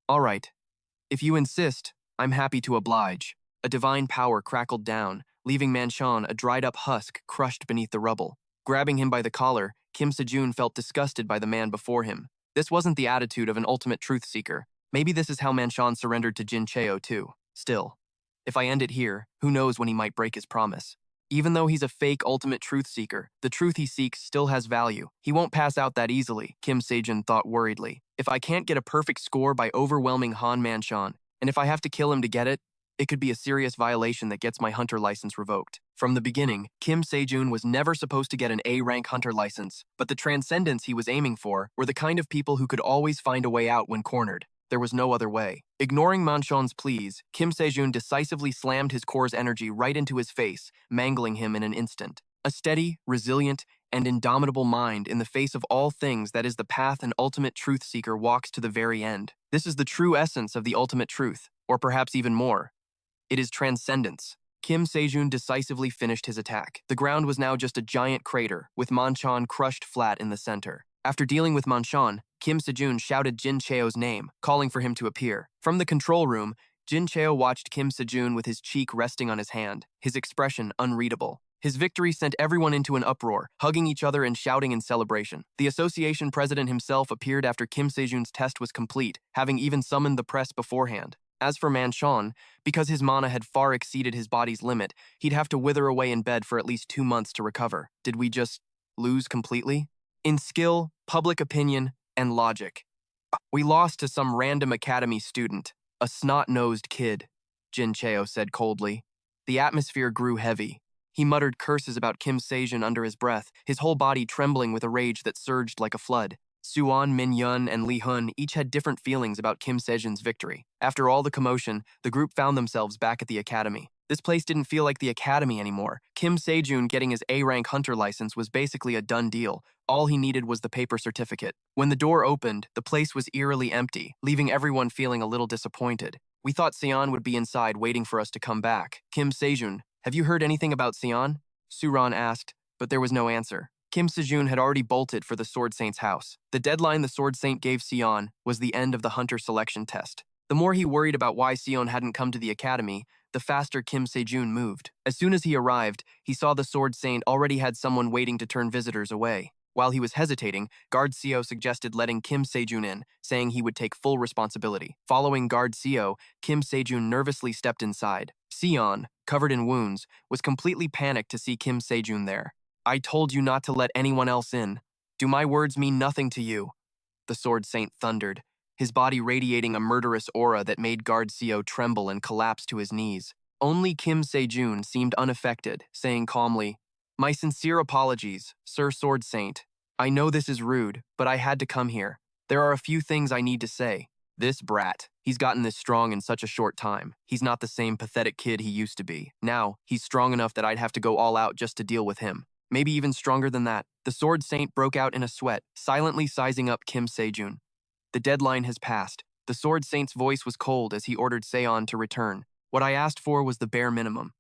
S1: All right. If you insist, I'm happy to oblige. A divine power crackled down, leaving Manchon a dried-up husk crushed beneath the rubble. Grabbing him by the collar, Kim Sejun felt disgusted by the man before him. This wasn't the attitude of an ultimate truth seeker. Maybe this is how Manchon surrendered to Jin Cheo too. Still, if I end it here, who knows when he might break his promise. Even though he's a fake ultimate truth seeker, the truth he seeks still has value. He won't pass out that easily, Kim Sejun thought worriedly. If I can't get a perfect score by overwhelming Han Manchon, and if I have to kill him to get it, it could be a serious violation that gets my hunter license revoked. From the beginning, Kim Sejun was never supposed to get an A-rank hunter license, but the Transcendents he was aiming for were the kind of people who could always find a way out when cornered. There was no other way. Ignoring Manchon's pleas, Kim Sejun decisively slammed his core's energy right into his face, mangling him in an instant. A steady, resilient, and indomitable mind in the face of all things that is the path an ultimate truth seeker walks to the very end. This is the true essence of the ultimate truth, or perhaps even more. It is transcendence. Kim Sejun decisively finished his attack. The ground was now just a giant crater, with Manchon crushed flat in the center. After dealing with Manchon, Kim Sejun shouted Jin Cheo's name, calling for him to appear. From the control room, Jin Cheo watched Kim Sejun with his cheek resting on his hand, his expression unreadable. His victory sent everyone into an uproar, hugging each other and shouting in celebration. The association president himself appeared after Kim Sejun's test was complete, having even summoned the press beforehand. As for Manchon, because his mana had far exceeded his body's limit, he'd have to wither away in bed for at least 2 months to recover. Did we just lose completely? In skill, public opinion, and logic, we lost to some random academy student, a snot-nosed kid, Jin Cheo said coldly. The atmosphere grew heavy. He muttered curses about Kim Sejun under his breath, his whole body trembling with a rage that surged like a flood. Suan, Min Yun, and Li Hun each had different feelings about Kim Sejun's victory. After all the commotion, the group found themselves back at the academy. This place didn't feel like the academy anymore. Kim Sejun getting his A-rank hunter license was basically a done deal. All he needed was the paper certificate. When the door opened, the place was eerily empty, leaving everyone feeling a little disappointed. We thought Sion would be inside waiting for us to come back. Kim Sejun, have you heard anything about Sion? Suran asked, but there was no answer. Kim Sejun had already bolted for the Sword Saint's house. The deadline the Sword Saint gave Sion was the end of the hunter selection test. The more he worried about why Sion hadn't come to the academy, the faster Kim Sejun moved. As soon as he arrived, he saw the Sword Saint already had someone waiting to turn visitors away. While he was hesitating, Guard Seo suggested letting Kim Sejun in, saying he would take full responsibility. Following Guard Seo, Kim Sejun nervously stepped inside. Sion, covered in wounds, was completely panicked to see Kim Sejun there. I told you not to let anyone else in. Do my words mean nothing to you? The Sword Saint thundered, his body radiating a murderous aura that made Guard Seo tremble and collapse to his knees. Only Kim Sejun seemed unaffected, saying calmly, My sincere apologies, Sir Sword Saint. I know this is rude, but I had to come here. There are a few things I need to say. This brat, he's gotten this strong in such a short time. He's not the same pathetic kid he used to be. Now, he's strong enough that I'd have to go all out just to deal with him. Maybe even stronger than that. The Sword Saint broke out in a sweat, silently sizing up Kim Sejun. The deadline has passed. The Sword Saint's voice was cold as he ordered Seon to return. What I asked for was the bare minimum.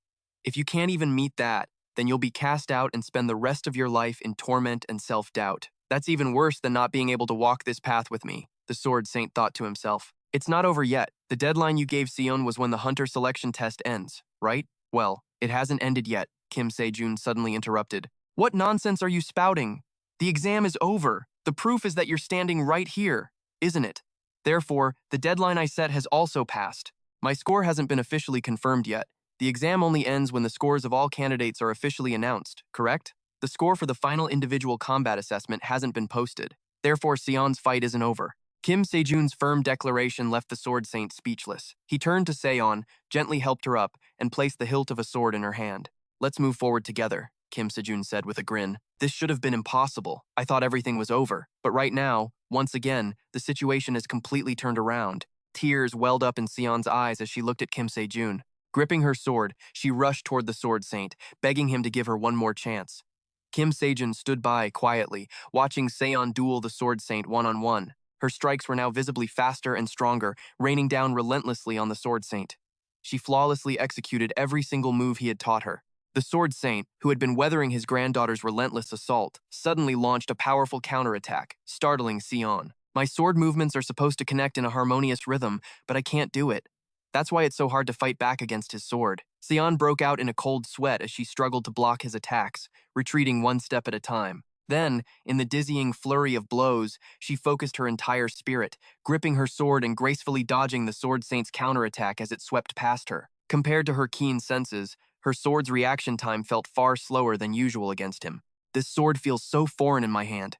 S1: If you can't even meet that, then you'll be cast out and spend the rest of your life in torment and self-doubt. That's even worse than not being able to walk this path with me, the Sword Saint thought to himself. It's not over yet. The deadline you gave Seon was when the hunter selection test ends, right? Well, it hasn't ended yet, Kim Sejun suddenly interrupted. What nonsense are you spouting? The exam is over. The proof is that you're standing right here, isn't it? Therefore, the deadline I set has also passed. My score hasn't been officially confirmed yet. The exam only ends when the scores of all candidates are officially announced, correct? The score for the final individual combat assessment hasn't been posted. Therefore, Seon's fight isn't over. Kim Sejun's firm declaration left the Sword Saint speechless. He turned to Seon, gently helped her up, and placed the hilt of a sword in her hand. Let's move forward together, Kim Sejun said with a grin. This should have been impossible. I thought everything was over. But right now, once again, the situation has completely turned around. Tears welled up in Seon's eyes as she looked at Kim Sejun. Gripping her sword, she rushed toward the Sword Saint, begging him to give her one more chance. Kim Sejun stood by quietly, watching Seon duel the Sword Saint one-on-one. Her strikes were now visibly faster and stronger, raining down relentlessly on the Sword Saint. She flawlessly executed every single move he had taught her. The Sword Saint, who had been weathering his granddaughter's relentless assault, suddenly launched a powerful counterattack, startling Sejun. My sword movements are supposed to connect in a harmonious rhythm, but I can't do it. That's why it's so hard to fight back against his sword. Sejun broke out in a cold sweat as she struggled to block his attacks, retreating one step at a time. Then, in the dizzying flurry of blows, she focused her entire spirit, gripping her sword and gracefully dodging the Sword Saint's counterattack as it swept past her. Compared to her keen senses, her sword's reaction time felt far slower than usual against him. This sword feels so foreign in my hand.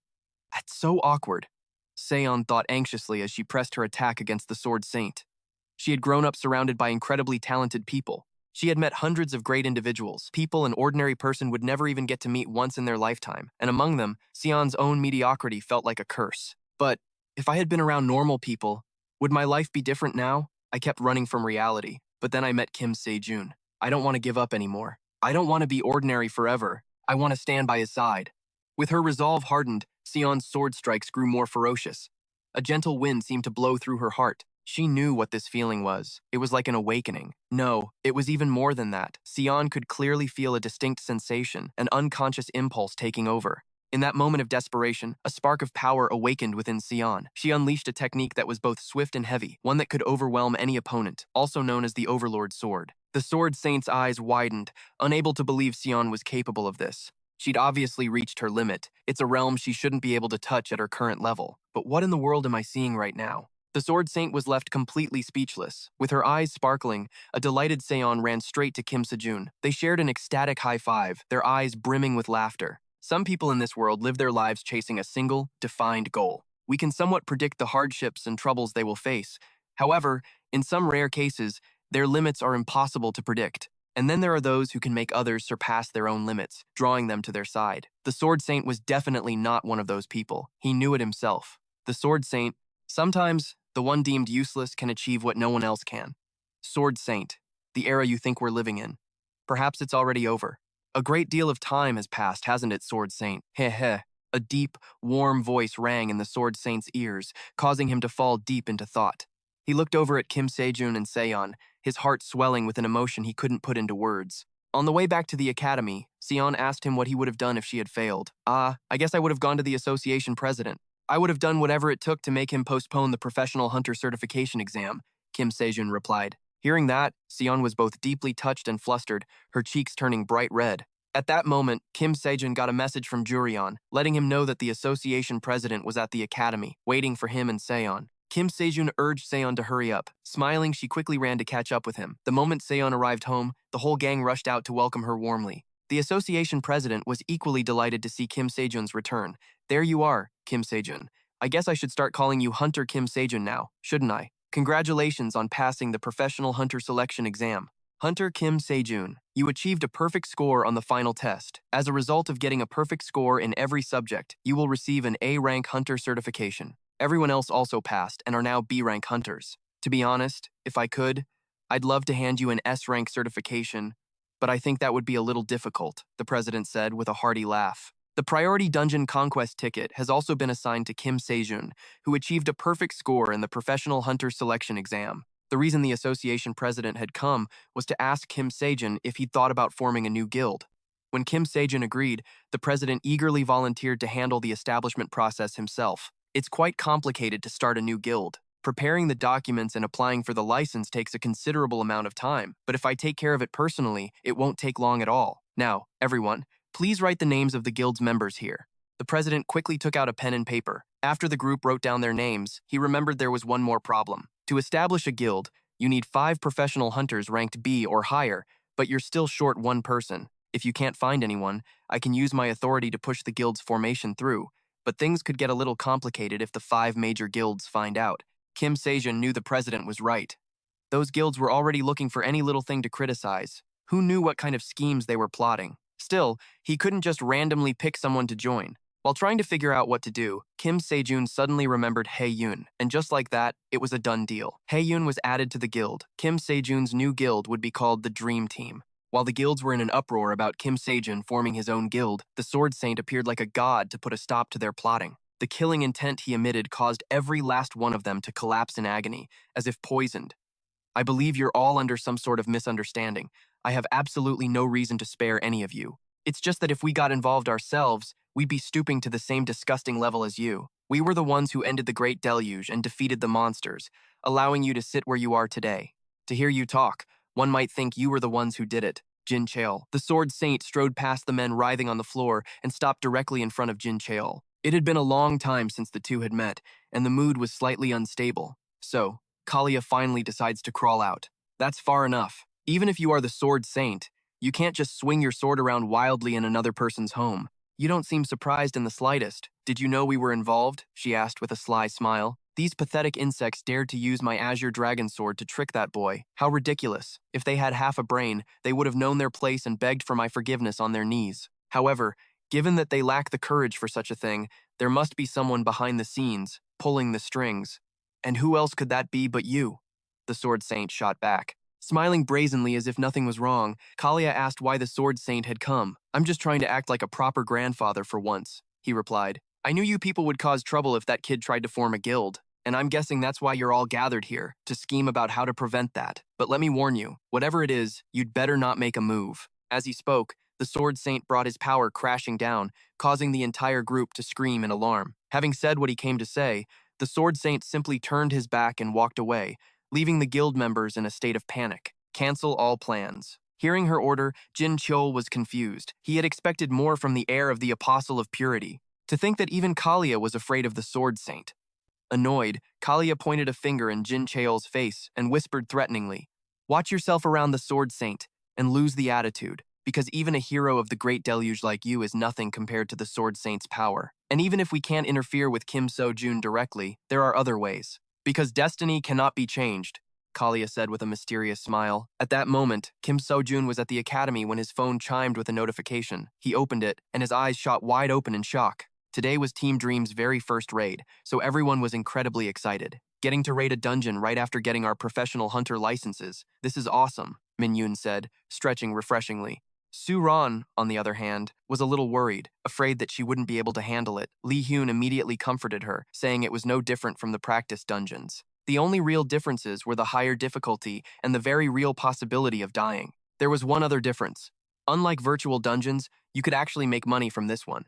S1: That's so awkward, Sejun thought anxiously as she pressed her attack against the Sword Saint. She had grown up surrounded by incredibly talented people. She had met hundreds of great individuals, people an ordinary person would never even get to meet once in their lifetime, and among them, Sejun's own mediocrity felt like a curse. But if I had been around normal people, would my life be different now? I kept running from reality, but then I met Kim Sejun. I don't want to give up anymore. I don't want to be ordinary forever. I want to stand by his side. With her resolve hardened, Sejun's sword strikes grew more ferocious. A gentle wind seemed to blow through her heart. She knew what this feeling was. It was like an awakening. No, it was even more than that. Sejun could clearly feel a distinct sensation, an unconscious impulse taking over. In that moment of desperation, a spark of power awakened within Sejun. She unleashed a technique that was both swift and heavy, one that could overwhelm any opponent, also known as the Overlord Sword. The Sword Saint's eyes widened, unable to believe Sejun was capable of this. She'd obviously reached her limit. It's a realm she shouldn't be able to touch at her current level. But what in the world am I seeing right now? The Sword Saint was left completely speechless. With her eyes sparkling, a delighted Sejun ran straight to Kim Sejun. They shared an ecstatic high five, their eyes brimming with laughter. Some people in this world live their lives chasing a single, defined goal. We can somewhat predict the hardships and troubles they will face. However, in some rare cases, their limits are impossible to predict. And then there are those who can make others surpass their own limits, drawing them to their side. The Sword Saint was definitely not one of those people. He knew it himself. The Sword Saint, sometimes, the one deemed useless can achieve what no one else can. Sword Saint, the era you think we're living in. Perhaps it's already over. A great deal of time has passed, hasn't it, Sword Saint? Heh heh. A deep, warm voice rang in the Sword Saint's ears, causing him to fall deep into thought. He looked over at Kim Sejun and Sejun, his heart swelling with an emotion he couldn't put into words. On the way back to the academy, Sejun asked him what he would have done if she had failed. I guess I would have gone to the association president. I would have done whatever it took to make him postpone the professional hunter certification exam, Kim Sejun replied. Hearing that, Sejun was both deeply touched and flustered, her cheeks turning bright red. At that moment, Kim Sejun got a message from Jurion, letting him know that the association president was at the academy, waiting for him and Sejun. Kim Sejun urged Sejun to hurry up. Smiling, she quickly ran to catch up with him. The moment Sejun arrived home, the whole gang rushed out to welcome her warmly. The association president was equally delighted to see Kim Sejun's return. There you are, Kim Sejun. I guess I should start calling you Hunter Kim Sejun now, shouldn't I? Congratulations on passing the professional hunter selection exam. Hunter Kim Sejun, you achieved a perfect score on the final test. As a result of getting a perfect score in every subject, you will receive an A-rank hunter certification. Everyone else also passed and are now B-rank hunters. To be honest, if I could, I'd love to hand you an S-rank certification, but I think that would be a little difficult, the president said with a hearty laugh. The priority dungeon conquest ticket has also been assigned to Kim Sejun, who achieved a perfect score in the professional hunter selection exam. The reason the association president had come was to ask Kim Sejun if he'd thought about forming a new guild. When Kim Sejun agreed, the president eagerly volunteered to handle the establishment process himself. It's quite complicated to start a new guild. Preparing the documents and applying for the license takes a considerable amount of time, but if I take care of it personally, it won't take long at all. Now, everyone, please write the names of the guild's members here. The president quickly took out a pen and paper. After the group wrote down their names, he remembered there was one more problem. To establish a guild, you need 5 professional hunters ranked B or higher, but you're still short one person. If you can't find anyone, I can use my authority to push the guild's formation through, but things could get a little complicated if the 5 major guilds find out. Kim Sejun knew the president was right. Those guilds were already looking for any little thing to criticize. Who knew what kind of schemes they were plotting? Still, he couldn't just randomly pick someone to join. While trying to figure out what to do, Kim Sejun suddenly remembered Hae-yoon, and just like that, it was a done deal. Hae-yoon was added to the guild. Kim Sejun's new guild would be called the Dream Team. While the guilds were in an uproar about Kim Sejun forming his own guild, the Sword Saint appeared like a god to put a stop to their plotting. The killing intent he emitted caused every last one of them to collapse in agony, as if poisoned. I believe you're all under some sort of misunderstanding. I have absolutely no reason to spare any of you. It's just that if we got involved ourselves, we'd be stooping to the same disgusting level as you. We were the ones who ended the Great Deluge and defeated the monsters, allowing you to sit where you are today. To hear you talk, one might think you were the ones who did it. Jin Cheol. The Sword Saint strode past the men writhing on the floor and stopped directly in front of Jin Cheol. It had been a long time since the two had met, and the mood was slightly unstable. So, Kalia finally decides to crawl out. That's far enough. Even if you are the Sword Saint, you can't just swing your sword around wildly in another person's home. You don't seem surprised in the slightest. Did you know we were involved? She asked with a sly smile. These pathetic insects dared to use my azure dragon sword to trick that boy. How ridiculous. If they had half a brain, they would have known their place and begged for my forgiveness on their knees. However, given that they lack the courage for such a thing, there must be someone behind the scenes, pulling the strings. And who else could that be but you? The Sword Saint shot back. Smiling brazenly as if nothing was wrong, Kalia asked why the Sword Saint had come. I'm just trying to act like a proper grandfather for once, he replied. I knew you people would cause trouble if that kid tried to form a guild, and I'm guessing that's why you're all gathered here, to scheme about how to prevent that. But let me warn you, whatever it is, you'd better not make a move. As he spoke, the Sword Saint brought his power crashing down, causing the entire group to scream in alarm. Having said what he came to say, the Sword Saint simply turned his back and walked away, leaving the guild members in a state of panic. Cancel all plans. Hearing her order, Jin Cheol was confused. He had expected more from the heir of the Apostle of Purity. To think that even Kalia was afraid of the Sword Saint. Annoyed, Kalia pointed a finger in Jin Cheol's face and whispered threateningly, "Watch yourself around the Sword Saint and lose the attitude, because even a hero of the Great Deluge like you is nothing compared to the Sword Saint's power. And even if we can't interfere with Kim Sejun directly, there are other ways. Because destiny cannot be changed," Kalia said with a mysterious smile. At that moment, Kim Sejun was at the academy when his phone chimed with a notification. He opened it, and his eyes shot wide open in shock. Today was Team Dream's very first raid, so everyone was incredibly excited. Getting to raid a dungeon right after getting our professional hunter licenses. This is awesome, Min Yoon said, stretching refreshingly. Su Ran, on the other hand, was a little worried, afraid that she wouldn't be able to handle it. Lee Hyun immediately comforted her, saying it was no different from the practice dungeons. The only real differences were the higher difficulty and the very real possibility of dying. There was one other difference. Unlike virtual dungeons, you could actually make money from this one.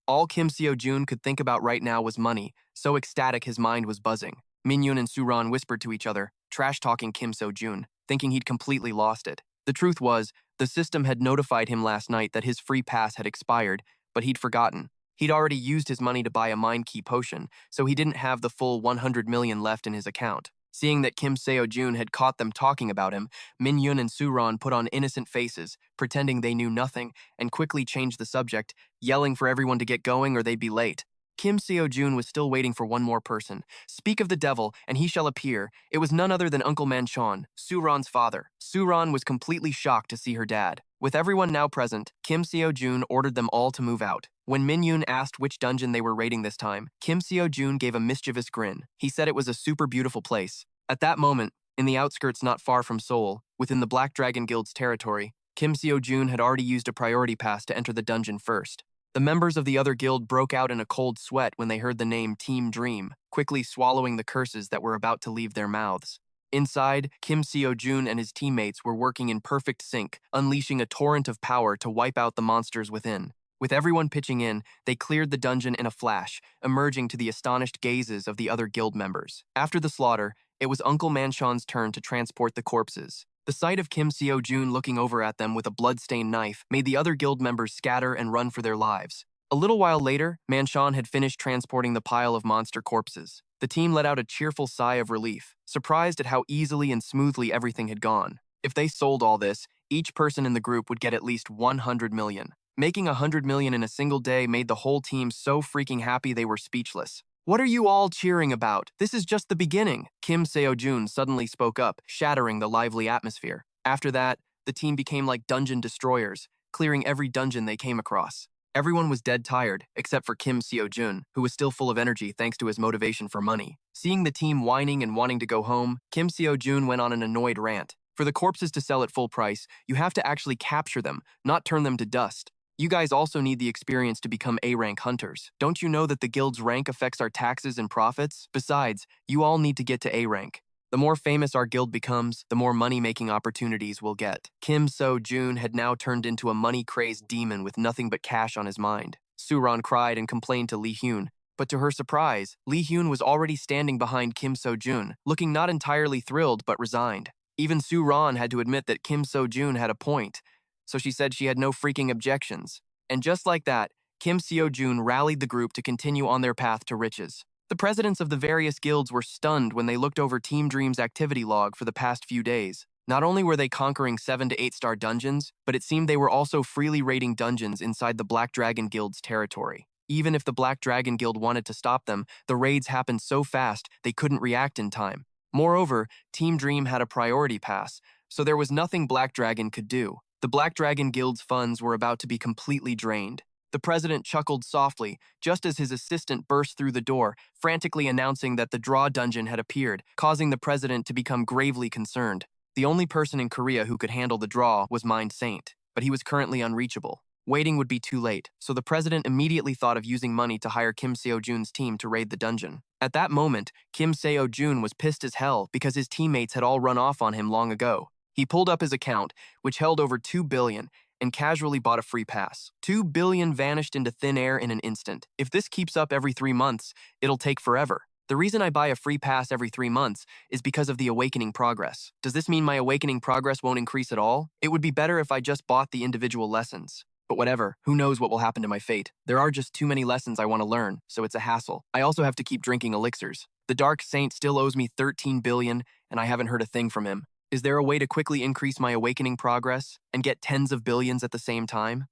S1: All Kim Sejun could think about right now was money, so ecstatic his mind was buzzing. Min Yoon and Su Ran whispered to each other, trash-talking Kim Sejun, thinking he'd completely lost it. The truth was, the system had notified him last night that his free pass had expired, but he'd forgotten. He'd already used his money to buy a mind key potion, so he didn't have the full 100 million left in his account. Seeing that Kim Sejun had caught them talking about him, Min Yoon and Su Ran put on innocent faces, pretending they knew nothing, and quickly changed the subject, yelling for everyone to get going or they'd be late. Kim Sejun was still waiting for one more person. Speak of the devil, and he shall appear. It was none other than Uncle Manchon, Su Ran's father. Su Ran was completely shocked to see her dad. With everyone now present, Kim Sejun ordered them all to move out. When Min Yoon asked which dungeon they were raiding this time, Kim Sejun gave a mischievous grin. He said it was a super beautiful place. At that moment, in the outskirts not far from Seoul, within the Black Dragon Guild's territory, Kim Sejun had already used a priority pass to enter the dungeon first. The members of the other guild broke out in a cold sweat when they heard the name Team Dream, quickly swallowing the curses that were about to leave their mouths. Inside, Kim Sejun and his teammates were working in perfect sync, unleashing a torrent of power to wipe out the monsters within. With everyone pitching in, they cleared the dungeon in a flash, emerging to the astonished gazes of the other guild members. After the slaughter, it was Uncle Manchon's turn to transport the corpses. The sight of Kim Sejun looking over at them with a blood-stained knife made the other guild members scatter and run for their lives. A little while later, Manchon had finished transporting the pile of monster corpses. The team let out a cheerful sigh of relief, surprised at how easily and smoothly everything had gone. If they sold all this, each person in the group would get at least 100 million. Making 100 million in a single day made the whole team so freaking happy they were speechless. What are you all cheering about? This is just the beginning. Kim Sejun suddenly spoke up, shattering the lively atmosphere. After that, the team became like dungeon destroyers, clearing every dungeon they came across. Everyone was dead tired, except for Kim Sejun, who was still full of energy thanks to his motivation for money. Seeing the team whining and wanting to go home, Kim Sejun went on an annoyed rant. For the corpses to sell at full price, you have to actually capture them, not turn them to dust. You guys also need the experience to become A-rank hunters. Don't you know that the guild's rank affects our taxes and profits? Besides, you all need to get to A-rank. The more famous our guild becomes, the more money-making opportunities we'll get. Kim Sejun had now turned into a money-crazed demon with nothing but cash on his mind. Chiron cried and complained to Lee Hyun, but to her surprise, Lee Hyun was already standing behind Kim Sejun, looking not entirely thrilled but resigned. Even Chiron had to admit that Kim Sejun had a point, so she said she had no freaking objections. And just like that, Kim Sejun rallied the group to continue on their path to riches. The presidents of the various guilds were stunned when they looked over Team Dream's activity log for the past few days. Not only were they conquering 7 to 8-star dungeons, but it seemed they were also freely raiding dungeons inside the Black Dragon Guild's territory. Even if the Black Dragon Guild wanted to stop them, the raids happened so fast they couldn't react in time. Moreover, Team Dream had a priority pass, so there was nothing Black Dragon could do. The Black Dragon Guild's funds were about to be completely drained. The president chuckled softly, just as his assistant burst through the door, frantically announcing that the draw dungeon had appeared, causing the president to become gravely concerned. The only person in Korea who could handle the draw was Mind Saint, but he was currently unreachable. Waiting would be too late, so the president immediately thought of using money to hire Kim Sejun's team to raid the dungeon. At that moment, Kim Sejun was pissed as hell because his teammates had all run off on him long ago. He pulled up his account, which held over 2 billion, and casually bought a free pass. 2 billion vanished into thin air in an instant. If this keeps up every 3 months, it'll take forever. The reason I buy a free pass every 3 months is because of the awakening progress. Does this mean my awakening progress won't increase at all? It would be better if I just bought the individual lessons. But whatever, who knows what will happen to my fate. There are just too many lessons I want to learn, so it's a hassle. I also have to keep drinking elixirs. The Dark Saint still owes me 13 billion, and I haven't heard a thing from him. Is there a way to quickly increase my awakening progress and get tens of billions at the same time?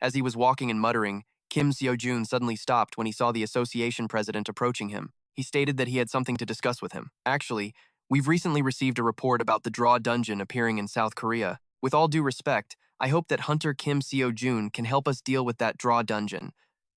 S1: As he was walking and muttering, Kim Sejun suddenly stopped when he saw the association president approaching him. He stated that he had something to discuss with him. Actually, we've recently received a report about the Draw Dungeon appearing in South Korea. With all due respect, I hope that Hunter Kim Sejun can help us deal with that Draw Dungeon.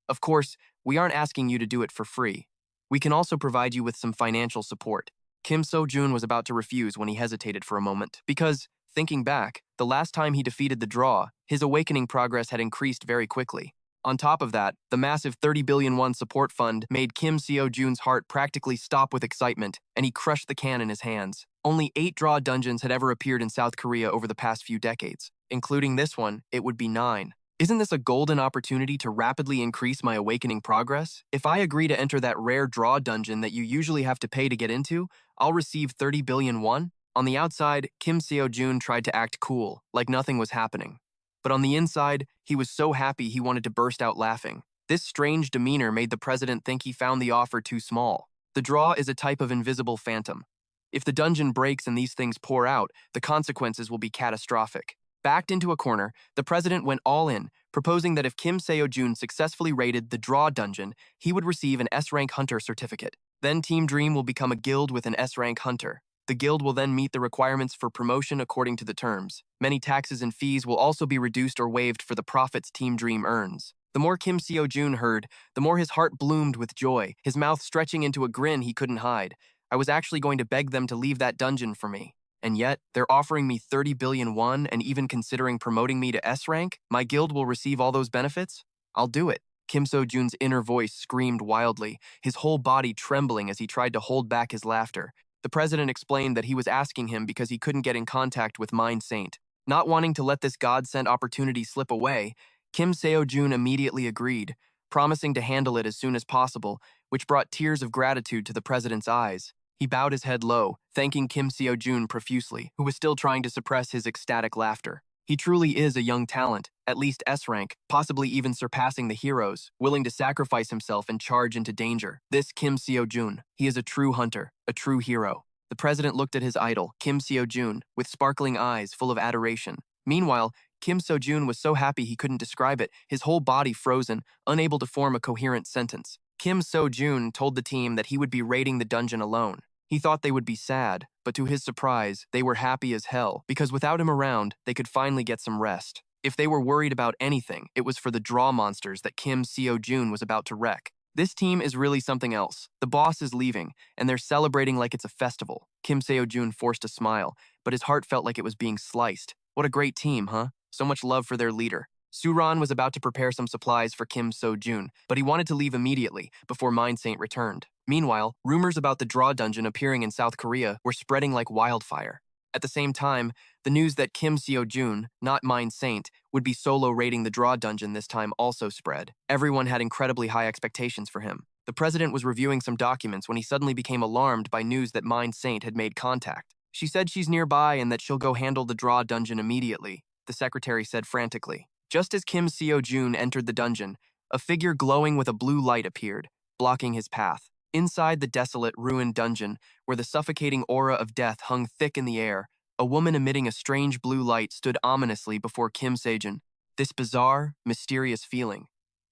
S1: Of course, we aren't asking you to do it for free. We can also provide you with some financial support. Kim Sejun was about to refuse when he hesitated for a moment, because, thinking back, the last time he defeated the draw, his awakening progress had increased very quickly. On top of that, the massive 30 billion won support fund made Kim Sejun's heart practically stop with excitement, and he crushed the can in his hands. Only 8 draw dungeons had ever appeared in South Korea over the past few decades. Including this one, it would be 9. Isn't this a golden opportunity to rapidly increase my awakening progress? If I agree to enter that rare draw dungeon that you usually have to pay to get into, I'll receive 30 billion won. On the outside, Kim Sejun tried to act cool, like nothing was happening. But on the inside, he was so happy he wanted to burst out laughing. This strange demeanor made the president think he found the offer too small. The draw is a type of invisible phantom. If the dungeon breaks and these things pour out, the consequences will be catastrophic. Backed into a corner, the president went all in, proposing that if Kim Sejun successfully raided the Draw Dungeon, he would receive an S-rank hunter certificate. Then Team Dream will become a guild with an S-rank hunter. The guild will then meet the requirements for promotion according to the terms. Many taxes and fees will also be reduced or waived for the profits Team Dream earns. The more Kim Sejun heard, the more his heart bloomed with joy, his mouth stretching into a grin he couldn't hide. I was actually going to beg them to leave that dungeon for me. And yet, they're offering me 30 billion won and even considering promoting me to S-rank? My guild will receive all those benefits? I'll do it. Kim Sejun's inner voice screamed wildly, his whole body trembling as he tried to hold back his laughter. The president explained that he was asking him because he couldn't get in contact with Mind Saint. Not wanting to let this God-sent opportunity slip away, Kim Sejun immediately agreed, promising to handle it as soon as possible, which brought tears of gratitude to the president's eyes. He bowed his head low, thanking Kim Sejun profusely, who was still trying to suppress his ecstatic laughter. He truly is a young talent, at least S-rank, possibly even surpassing the heroes, willing to sacrifice himself and charge into danger. This Kim Sejun, he is a true hunter, a true hero. The president looked at his idol, Kim Sejun, with sparkling eyes full of adoration. Meanwhile, Kim Sejun was so happy he couldn't describe it, his whole body frozen, unable to form a coherent sentence. Kim Sejun told the team that he would be raiding the dungeon alone. He thought they would be sad, but to his surprise, they were happy as hell, because without him around, they could finally get some rest. If they were worried about anything, it was for the draw monsters that Kim Sejun was about to wreck. This team is really something else. The boss is leaving, and they're celebrating like it's a festival. Kim Sejun forced a smile, but his heart felt like it was being sliced. What a great team, huh? So much love for their leader. Suran was about to prepare some supplies for Kim Sejun, but he wanted to leave immediately before Mind Saint returned. Meanwhile, rumors about the Draw Dungeon appearing in South Korea were spreading like wildfire. At the same time, the news that Kim Sejun, not Mind Saint, would be solo raiding the Draw Dungeon this time also spread. Everyone had incredibly high expectations for him. The president was reviewing some documents when he suddenly became alarmed by news that Mind Saint had made contact. She said she's nearby and that she'll go handle the Draw Dungeon immediately, the secretary said frantically. Just as Kim Sejun entered the dungeon, a figure glowing with a blue light appeared, blocking his path. Inside the desolate, ruined dungeon, where the suffocating aura of death hung thick in the air, a woman emitting a strange blue light stood ominously before Kim Sejun. This bizarre, mysterious feeling.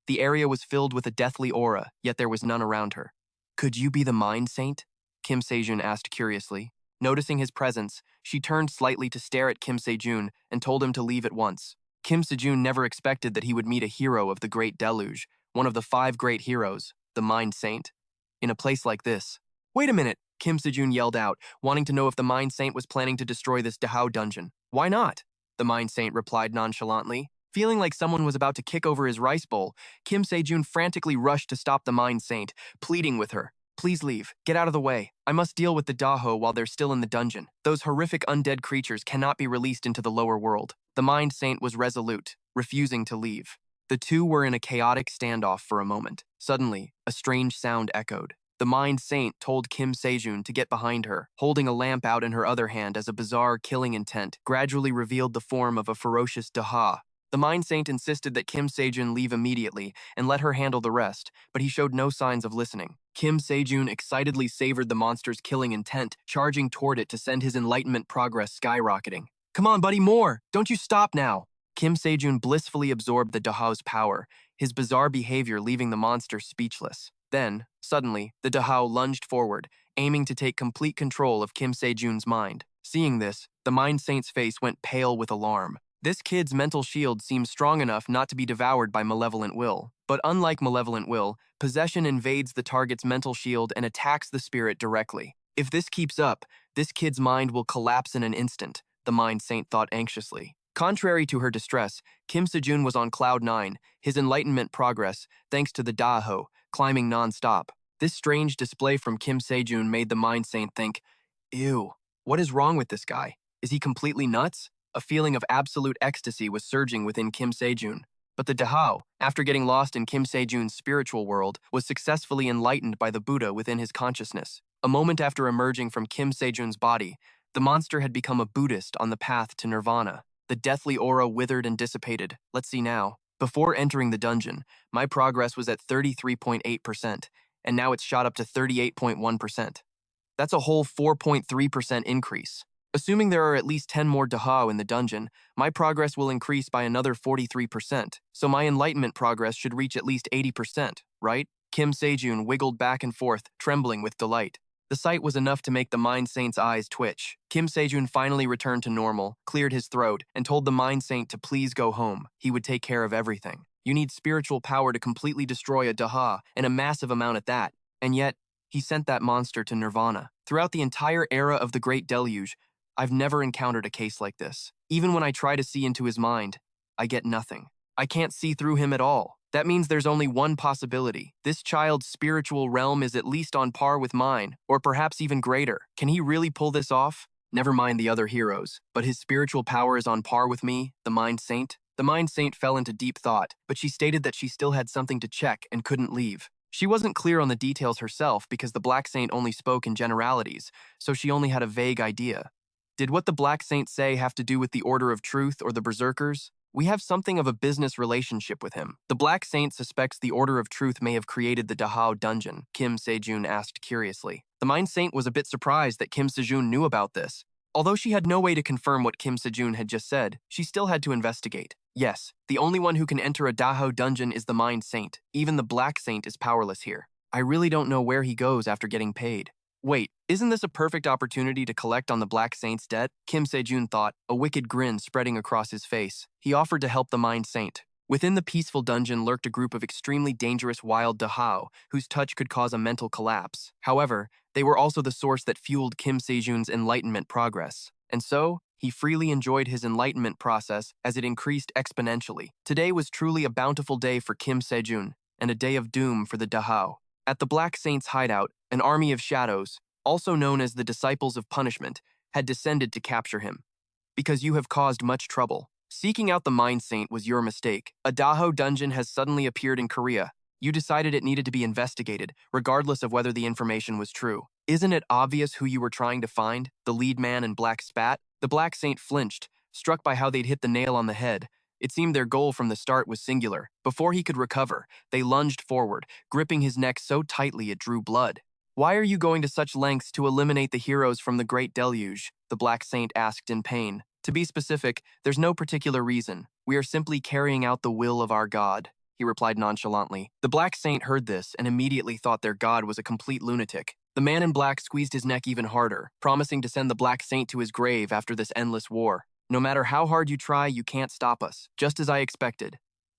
S1: The area was filled with a deathly aura, yet there was none around her. "Could you be the Mind Saint?" Kim Sejun asked curiously. Noticing his presence, she turned slightly to stare at Kim Sejun and told him to leave at once. Kim Sejun never expected that he would meet a hero of the Great Deluge, one of the 5 great heroes, the Mind Saint. In a place like this. "Wait a minute," Kim Sejun yelled out, wanting to know if the Mind Saint was planning to destroy this Dahao dungeon. "Why not?" the Mind Saint replied nonchalantly. Feeling like someone was about to kick over his rice bowl, Kim Sejun frantically rushed to stop the Mind Saint, pleading with her. "Please leave. Get out of the way. I must deal with the Dahao while they're still in the dungeon. Those horrific undead creatures cannot be released into the lower world." The Mind Saint was resolute, refusing to leave. The two were in a chaotic standoff for a moment. Suddenly, a strange sound echoed. The Mind Saint told Kim Sejun to get behind her, holding a lamp out in her other hand as a bizarre killing intent gradually revealed the form of a ferocious Daha. The Mind Saint insisted that Kim Sejun leave immediately and let her handle the rest, but he showed no signs of listening. Kim Sejun excitedly savored the monster's killing intent, charging toward it to send his enlightenment progress skyrocketing. "Come on, buddy, more! Don't you stop now!" Kim Sejun blissfully absorbed the Dahao's power, his bizarre behavior leaving the monster speechless. Then, suddenly, the Dahao lunged forward, aiming to take complete control of Kim Sejun's mind. Seeing this, the Mind Saint's face went pale with alarm. This kid's mental shield seemed strong enough not to be devoured by malevolent will. But unlike malevolent will, possession invades the target's mental shield and attacks the spirit directly. If this keeps up, this kid's mind will collapse in an instant, the Mind Saint thought anxiously. Contrary to her distress, Kim Sejun was on cloud 9, his enlightenment progress, thanks to the Dahao, climbing non-stop. This strange display from Kim Sejun made the Mind Saint think, "Ew, what is wrong with this guy? Is he completely nuts?" A feeling of absolute ecstasy was surging within Kim Sejun. But the Dahao, after getting lost in Kim Sejun's spiritual world, was successfully enlightened by the Buddha within his consciousness. A moment after emerging from Kim Sejun's body, the monster had become a Buddhist on the path to nirvana. The deathly aura withered and dissipated. Let's see now. Before entering the dungeon, my progress was at 33.8%, and now it's shot up to 38.1%. That's a whole 4.3% increase. Assuming there are at least 10 more Dahao in the dungeon, my progress will increase by another 43%, so my enlightenment progress should reach at least 80%, right? Kim Sejun wiggled back and forth, trembling with delight. The sight was enough to make the Mind Saint's eyes twitch. Kim Sejun finally returned to normal, cleared his throat, and told the Mind Saint to please go home. He would take care of everything. You need spiritual power to completely destroy a Daha, and a massive amount at that. And yet, he sent that monster to nirvana. Throughout the entire era of the Great Deluge, I've never encountered a case like this. Even when I try to see into his mind, I get nothing. I can't see through him at all. That means there's only one possibility. This child's spiritual realm is at least on par with mine, or perhaps even greater. Can he really pull this off? Never mind the other heroes, but his spiritual power is on par with me, the Mind Saint. The Mind Saint fell into deep thought, but she stated that she still had something to check and couldn't leave. She wasn't clear on the details herself because the Black Saint only spoke in generalities, so she only had a vague idea. Did what the Black Saint say have to do with the Order of Truth or the Berserkers? We have something of a business relationship with him. The Black Saint suspects the Order of Truth may have created the Dahao dungeon, Kim Sejun asked curiously. The Mind Saint was a bit surprised that Kim Sejun knew about this. Although she had no way to confirm what Kim Sejun had just said, she still had to investigate. Yes, the only one who can enter a Dahao dungeon is the Mind Saint. Even the Black Saint is powerless here. I really don't know where he goes after getting paid. Wait, isn't this a perfect opportunity to collect on the Black Saint's debt? Kim Sejun thought, a wicked grin spreading across his face. He offered to help the Mind Saint. Within the peaceful dungeon lurked a group of extremely dangerous wild Dahao, whose touch could cause a mental collapse. However, they were also the source that fueled Kim Sejun's enlightenment progress. And so, He freely enjoyed his enlightenment process as it increased exponentially. Today was truly a bountiful day for Kim Sejun, and a day of doom for the Dahao. At the Black Saint's hideout, an army of shadows, also known as the Disciples of Punishment, had descended to capture him. Because you have caused much trouble. Seeking out the Mind Saint was your mistake. A Dahao dungeon has suddenly appeared in Korea. You decided it needed to be investigated, regardless of whether the information was true. Isn't it obvious who you were trying to find? The lead man in black spat? The Black Saint flinched, struck by how they'd hit the nail on the head. It seemed their goal from the start was singular. Before he could recover, they lunged forward, gripping his neck so tightly it drew blood. Why are you going to such lengths to eliminate the heroes from the Great Deluge? The Black Saint asked in pain. To be specific, there's no particular reason. We are simply carrying out the will of our god, he replied nonchalantly. The Black Saint heard this and immediately thought their god was a complete lunatic. The man in black squeezed his neck even harder, promising to send the Black Saint to his grave after this endless war. No matter how hard you try, you can't stop us, just as I expected.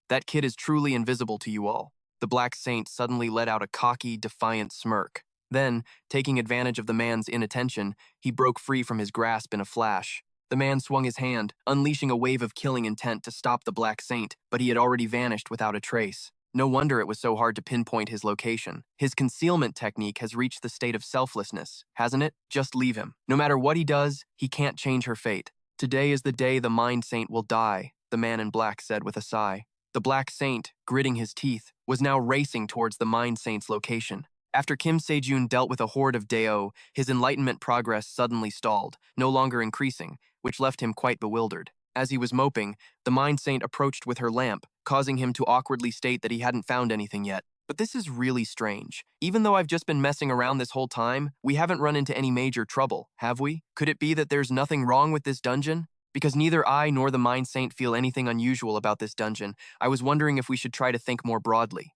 S1: That kid is truly invisible to you all. The Black Saint suddenly let out a cocky, defiant smirk. Then, taking advantage of the man's inattention, he broke free from his grasp in a flash. The man swung his hand, unleashing a wave of killing intent to stop the Black Saint, but he had already vanished without a trace. No wonder it was so hard to pinpoint his location. His concealment technique has reached the state of selflessness, hasn't it? Just leave him. No matter what he does, he can't change her fate. Today is the day the Mind Saint will die, the man in black said with a sigh. The Black Saint, gritting his teeth, was now racing towards the Mind Saint's location. After Kim Sejun dealt with a horde of Dao, his enlightenment progress suddenly stalled, no longer increasing, which left him quite bewildered. As he was moping, the Mind Saint approached with her lamp, causing him to awkwardly state that he hadn't found anything yet. But this is really strange. Even though I've just been messing around this whole time, we haven't run into any major trouble, have we? Could it be that there's nothing wrong with this dungeon? Because neither I nor the Mind Saint feel anything unusual about this dungeon, I was wondering if we should try to think more broadly.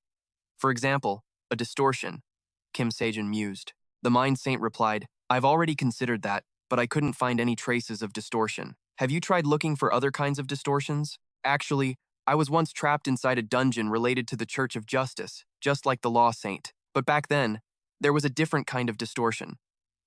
S1: For example, a distortion, Kim Sejun mused. The Mind Saint replied, I've already considered that, but I couldn't find any traces of distortion. Have you tried looking for other kinds of distortions? Actually, I was once trapped inside a dungeon related to the Church of Justice, just like the Law Saint. But back then, there was a different kind of distortion.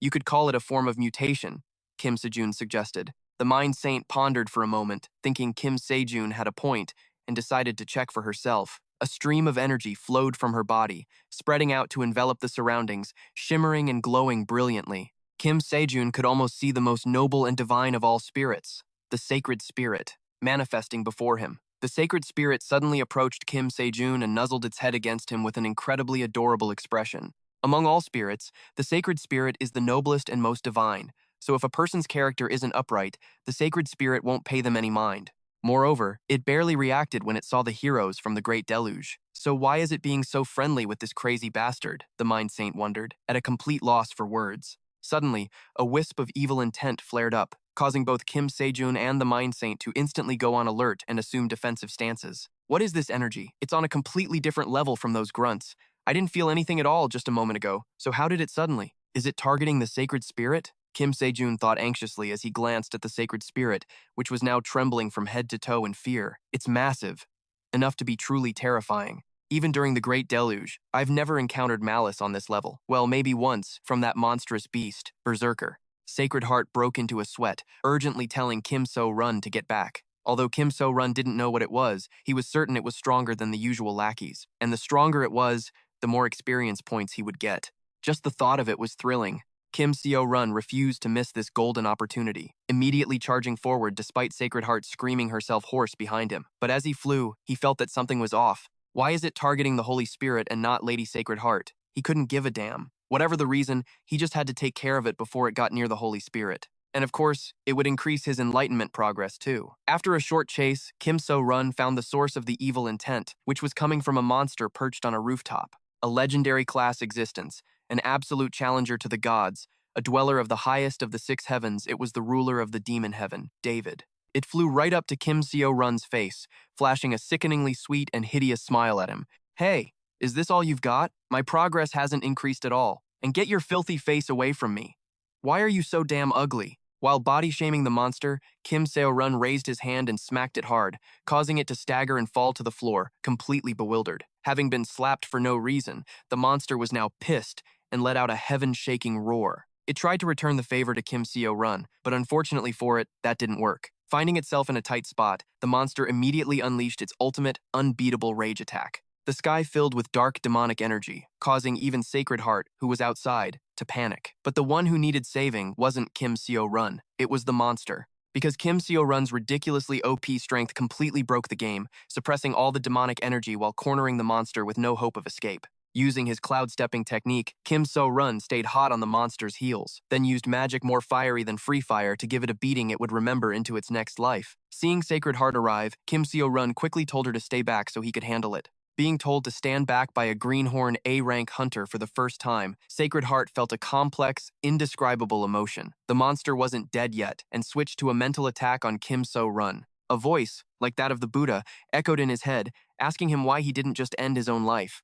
S1: You could call it a form of mutation, Kim Sejun suggested. The Mind Saint pondered for a moment, thinking Kim Sejun had a point, and decided to check for herself. A stream of energy flowed from her body, spreading out to envelop the surroundings, shimmering and glowing brilliantly. Kim Sejun could almost see the most noble and divine of all spirits, the sacred spirit, manifesting before him. The sacred spirit suddenly approached Kim Sejun and nuzzled its head against him with an incredibly adorable expression. Among all spirits, the sacred spirit is the noblest and most divine, so if a person's character isn't upright, the sacred spirit won't pay them any mind. Moreover, it barely reacted when it saw the heroes from the Great Deluge. So why is it being so friendly with this crazy bastard? The Mind Saint wondered, at a complete loss for words. Suddenly, a wisp of evil intent flared up, causing both Kim Sejun and the Mind Saint to instantly go on alert and assume defensive stances. What is this energy? It's on a completely different level from those grunts. I didn't feel anything at all just a moment ago, so how did it suddenly? Is it targeting the sacred spirit? Kim Sejun thought anxiously as he glanced at the sacred spirit, which was now trembling from head to toe in fear. It's massive, enough to be truly terrifying. Even during the Great Deluge, I've never encountered malice on this level. Well, maybe once, from that monstrous beast, Berserker. Sacred Heart broke into a sweat, urgently telling Kim So-run to get back. Although Kim So-run didn't know what it was, he was certain it was stronger than the usual lackeys. And the stronger it was, the more experience points he would get. Just the thought of it was thrilling. Kim So-run refused to miss this golden opportunity, immediately charging forward despite Sacred Heart screaming herself hoarse behind him. But as he flew, he felt that something was off. Why is it targeting the Holy Spirit and not Lady Sacred Heart? He couldn't give a damn. Whatever the reason, he just had to take care of it before it got near the Holy Spirit. And of course, it would increase his enlightenment progress too. After a short chase, Kim So-run found the source of the evil intent, which was coming from a monster perched on a rooftop. A legendary class existence, an absolute challenger to the gods, a dweller of the highest of the six heavens, it was the ruler of the demon heaven, David. It flew right up to Kim So-run's face, flashing a sickeningly sweet and hideous smile at him. Hey, is this all you've got? My progress hasn't increased at all. And get your filthy face away from me. Why are you so damn ugly? While body-shaming the monster, Kim So-run raised his hand and smacked it hard, causing it to stagger and fall to the floor, completely bewildered. Having been slapped for no reason, the monster was now pissed and let out a heaven-shaking roar. It tried to return the favor to Kim Sejun, but unfortunately for it, that didn't work. Finding itself in a tight spot, the monster immediately unleashed its ultimate, unbeatable rage attack. The sky filled with dark demonic energy, causing even Sacred Heart, who was outside, to panic. But the one who needed saving wasn't Kim Sejun, it was the monster. Because Kim Sejun's ridiculously OP strength completely broke the game, suppressing all the demonic energy while cornering the monster with no hope of escape. Using his cloud-stepping technique, Kim Sejun stayed hot on the monster's heels, then used magic more fiery than free fire to give it a beating it would remember into its next life. Seeing Sacred Heart arrive, Kim Sejun quickly told her to stay back so he could handle it. Being told to stand back by a greenhorn A-rank hunter for the first time, Sacred Heart felt a complex, indescribable emotion. The monster wasn't dead yet, and switched to a mental attack on Kim Sejun. A voice, like that of the Buddha, echoed in his head, asking him why he didn't just end his own life.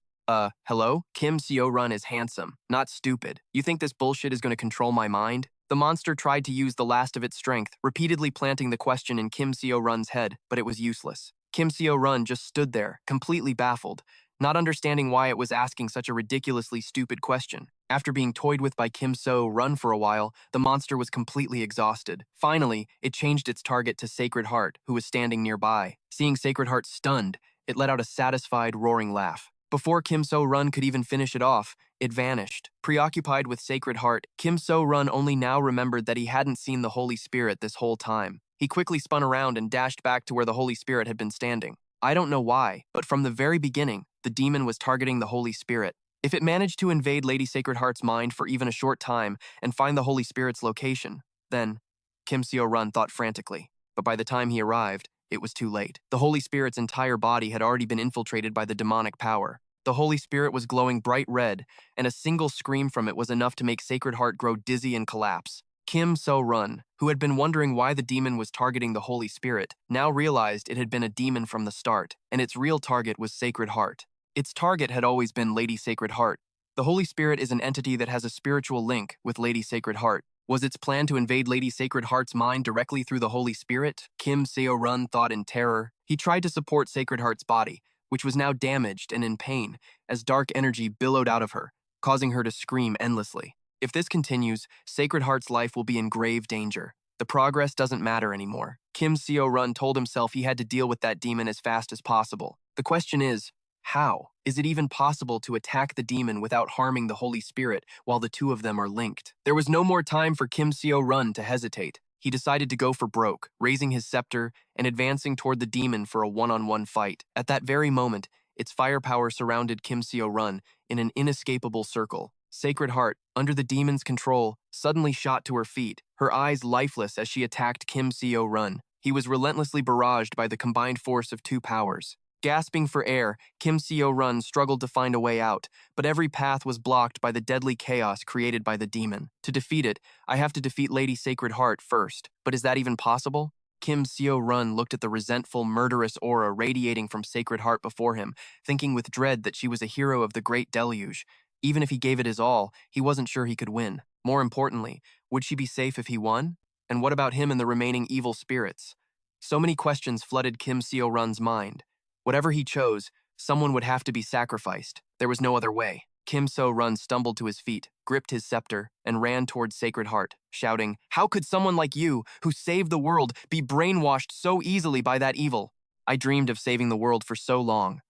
S1: Hello? Kim Sejun is handsome, not stupid. You think this bullshit is going to control my mind? The monster tried to use the last of its strength, repeatedly planting the question in Kim Sejun's head, but it was useless. Kim Sejun just stood there, completely baffled, not understanding why it was asking such a ridiculously stupid question. After being toyed with by Kim Sejun for a while, the monster was completely exhausted. Finally, it changed its target to Sacred Heart, who was standing nearby. Seeing Sacred Heart stunned, it let out a satisfied, roaring laugh. Before Kim Sejun could even finish it off, it vanished. Preoccupied with Sacred Heart, Kim Sejun only now remembered that he hadn't seen the Holy Spirit this whole time. He quickly spun around and dashed back to where the Holy Spirit had been standing. I don't know why, but from the very beginning, the demon was targeting the Holy Spirit. If it managed to invade Lady Sacred Heart's mind for even a short time and find the Holy Spirit's location, then Kim Sejun thought frantically. But by the time he arrived, it was too late. The Holy Spirit's entire body had already been infiltrated by the demonic power. The Holy Spirit was glowing bright red, and a single scream from it was enough to make Sacred Heart grow dizzy and collapse. Kim Sejun, who had been wondering why the demon was targeting the Holy Spirit, now realized it had been a demon from the start, and its real target was Sacred Heart. Its target had always been Lady Sacred Heart. The Holy Spirit is an entity that has a spiritual link with Lady Sacred Heart. Was its plan to invade Lady Sacred Heart's mind directly through the Holy Spirit? Kim Sejun thought in terror. He tried to support Sacred Heart's body, which was now damaged and in pain, as dark energy billowed out of her, causing her to scream endlessly. If this continues, Sacred Heart's life will be in grave danger. The progress doesn't matter anymore. Kim Sejun told himself he had to deal with that demon as fast as possible. The question is, how? Is it even possible to attack the demon without harming the Holy Spirit while the two of them are linked? There was no more time for Kim Sejun to hesitate. He decided to go for broke, raising his scepter and advancing toward the demon for a one-on-one fight. At that very moment, its firepower surrounded Kim Sejun in an inescapable circle. Sacred Heart, under the demon's control, suddenly shot to her feet, her eyes lifeless as she attacked Kim Sejun. He was relentlessly barraged by the combined force of two powers. Gasping for air, Kim Sejun struggled to find a way out, but every path was blocked by the deadly chaos created by the demon. To defeat it, I have to defeat Lady Sacred Heart first. But is that even possible? Kim Sejun looked at the resentful, murderous aura radiating from Sacred Heart before him, thinking with dread that she was a hero of the Great Deluge. Even if he gave it his all, he wasn't sure he could win. More importantly, would she be safe if he won? And what about him and the remaining evil spirits? So many questions flooded Kim Sejun's mind. Whatever he chose, someone would have to be sacrificed. There was no other way. Kim Sejun stumbled to his feet, gripped his scepter, and ran towards Sacred Heart, shouting, "How could someone like you, who saved the world, be brainwashed so easily by that evil? I dreamed of saving the world for so long.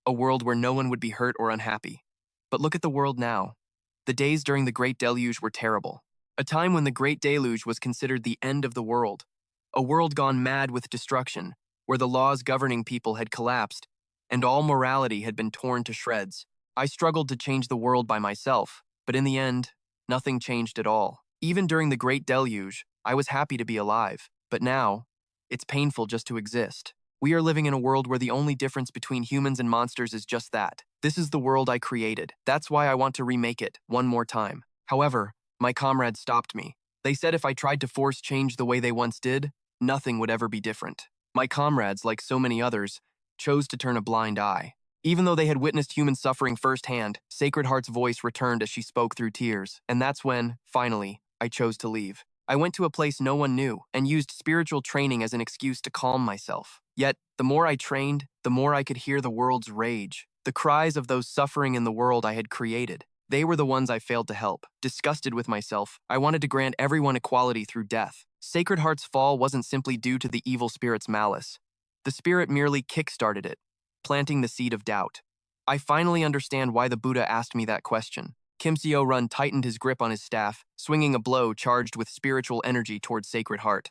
S1: A world where no one would be hurt or unhappy. But look at the world now. The days during the Great Deluge were terrible. A time when the Great Deluge was considered the end of the world. A world gone mad with destruction, where the laws governing people had collapsed, and all morality had been torn to shreds. I struggled to change the world by myself, but in the end, nothing changed at all. Even during the Great Deluge, I was happy to be alive. But now, it's painful just to exist. We are living in a world where the only difference between humans and monsters is just that. This is the world I created. That's why I want to remake it one more time." However, my comrades stopped me. They said if I tried to force change the way they once did, nothing would ever be different. My comrades, like so many others, chose to turn a blind eye. Even though they had witnessed human suffering firsthand, Sacred Heart's voice returned as she spoke through tears. And that's when, finally, I chose to leave. I went to a place no one knew and used spiritual training as an excuse to calm myself. Yet, the more I trained, the more I could hear the world's rage, the cries of those suffering in the world I had created. They were the ones I failed to help. Disgusted with myself, I wanted to grant everyone equality through death. Sacred Heart's fall wasn't simply due to the evil spirit's malice. The spirit merely kick-started it, planting the seed of doubt. I finally understand why the Buddha asked me that question. Kim Sejun tightened his grip on his staff, swinging a blow charged with spiritual energy towards Sacred Heart.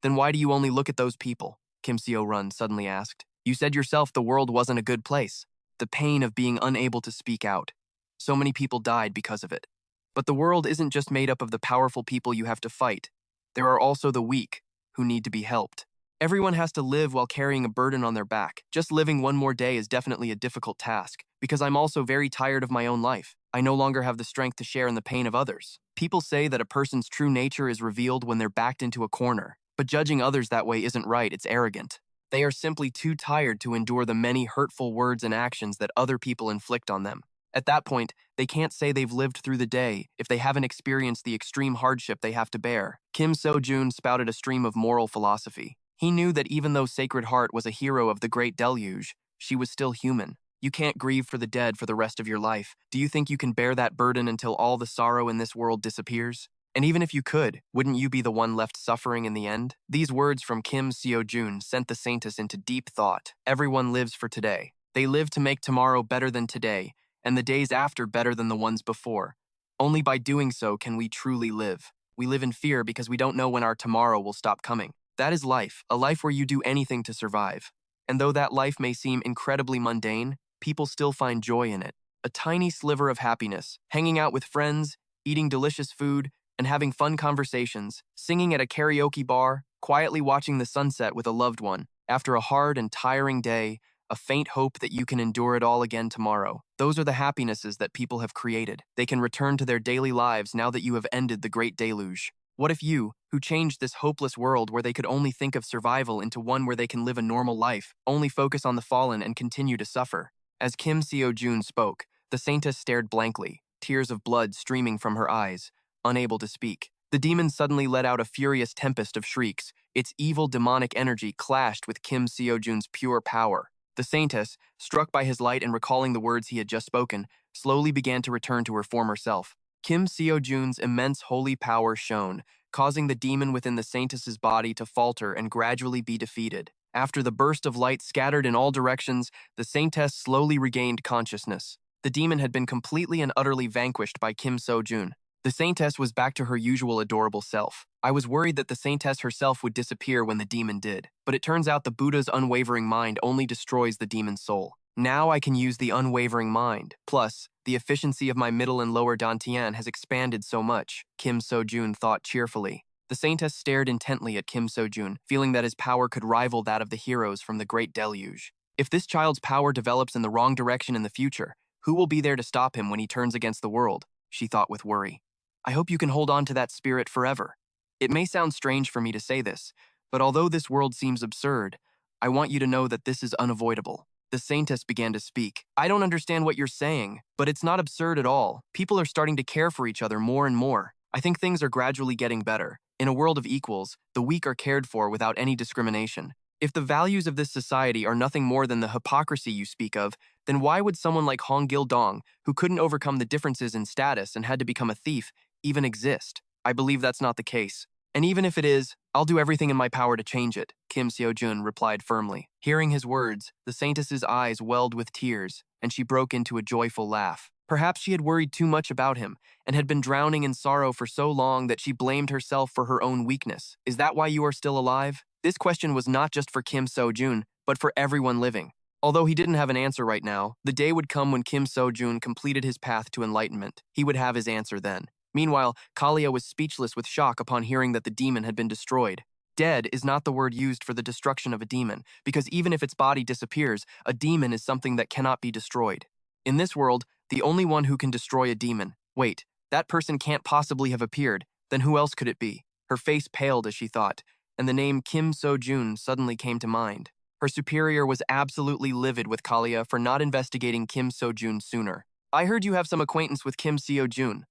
S1: Then why do you only look at those people? Kim Sejun suddenly asked. You said yourself the world wasn't a good place. The pain of being unable to speak out. So many people died because of it. But the world isn't just made up of the powerful people you have to fight. There are also the weak, who need to be helped. Everyone has to live while carrying a burden on their back. Just living one more day is definitely a difficult task, because I'm also very tired of my own life. I no longer have the strength to share in the pain of others. People say that a person's true nature is revealed when they're backed into a corner, but judging others that way isn't right, it's arrogant. They are simply too tired to endure the many hurtful words and actions that other people inflict on them. At that point, they can't say they've lived through the day if they haven't experienced the extreme hardship they have to bear. Kim Sejun spouted a stream of moral philosophy. He knew that even though Sacred Heart was a hero of the Great Deluge, she was still human. You can't grieve for the dead for the rest of your life. Do you think you can bear that burden until all the sorrow in this world disappears? And even if you could, wouldn't you be the one left suffering in the end? These words from Kim Sejun sent the Saintess into deep thought. Everyone lives for today. They live to make tomorrow better than today, and the days after better than the ones before. Only by doing so can we truly live. We live in fear because we don't know when our tomorrow will stop coming. That is life, a life where you do anything to survive. And though that life may seem incredibly mundane, people still find joy in it. A tiny sliver of happiness, hanging out with friends, eating delicious food, and having fun conversations, singing at a karaoke bar, quietly watching the sunset with a loved one. After a hard and tiring day, a faint hope that you can endure it all again tomorrow. Those are the happinesses that people have created. They can return to their daily lives now that you have ended the Great Deluge. What if you, who changed this hopeless world where they could only think of survival into one where they can live a normal life, only focus on the fallen and continue to suffer? As Kim Sejun spoke, the Saintess stared blankly, tears of blood streaming from her eyes, unable to speak. The demon suddenly let out a furious tempest of shrieks. Its evil demonic energy clashed with Kim Sejun's pure power. The Saintess, struck by his light and recalling the words he had just spoken, slowly began to return to her former self. Kim Sejun's immense holy power shone, causing the demon within the Saintess's body to falter and gradually be defeated. After the burst of light scattered in all directions, the Saintess slowly regained consciousness. The demon had been completely and utterly vanquished by Kim Sejun. The Saintess was back to her usual adorable self. I was worried that the Saintess herself would disappear when the demon did, but it turns out the Buddha's unwavering mind only destroys the demon's soul. Now I can use the unwavering mind. Plus, the efficiency of my middle and lower dantian has expanded so much, Kim Sejun thought cheerfully. The Saintess stared intently at Kim Sejun, feeling that his power could rival that of the heroes from the Great Deluge. If this child's power develops in the wrong direction in the future, who will be there to stop him when he turns against the world? She thought with worry. I hope you can hold on to that spirit forever. It may sound strange for me to say this, but although this world seems absurd, I want you to know that this is unavoidable. The Saintess began to speak. I don't understand what you're saying, but it's not absurd at all. People are starting to care for each other more and more. I think things are gradually getting better. In a world of equals, the weak are cared for without any discrimination. If the values of this society are nothing more than the hypocrisy you speak of, then why would someone like Hong Gil-dong, who couldn't overcome the differences in status and had to become a thief, even exist? I believe that's not the case. And even if it is, I'll do everything in my power to change it, Kim Sejun replied firmly. Hearing his words, the Saintess's eyes welled with tears, and she broke into a joyful laugh. Perhaps she had worried too much about him, and had been drowning in sorrow for so long that she blamed herself for her own weakness. Is that why you are still alive? This question was not just for Kim Sejun, but for everyone living. Although he didn't have an answer right now, the day would come when Kim Sejun completed his path to enlightenment. He would have his answer then. Meanwhile, Kalia was speechless with shock upon hearing that the demon had been destroyed. Dead is not the word used for the destruction of a demon, because even if its body disappears, a demon is something that cannot be destroyed. In this world, the only one who can destroy a demon. Wait, that person can't possibly have appeared. Then who else could it be? Her face paled as she thought, and the name Kim Sejun suddenly came to mind. Her superior was absolutely livid with Kalia for not investigating Kim Sejun sooner. I heard you have some acquaintance with Kim Sejun.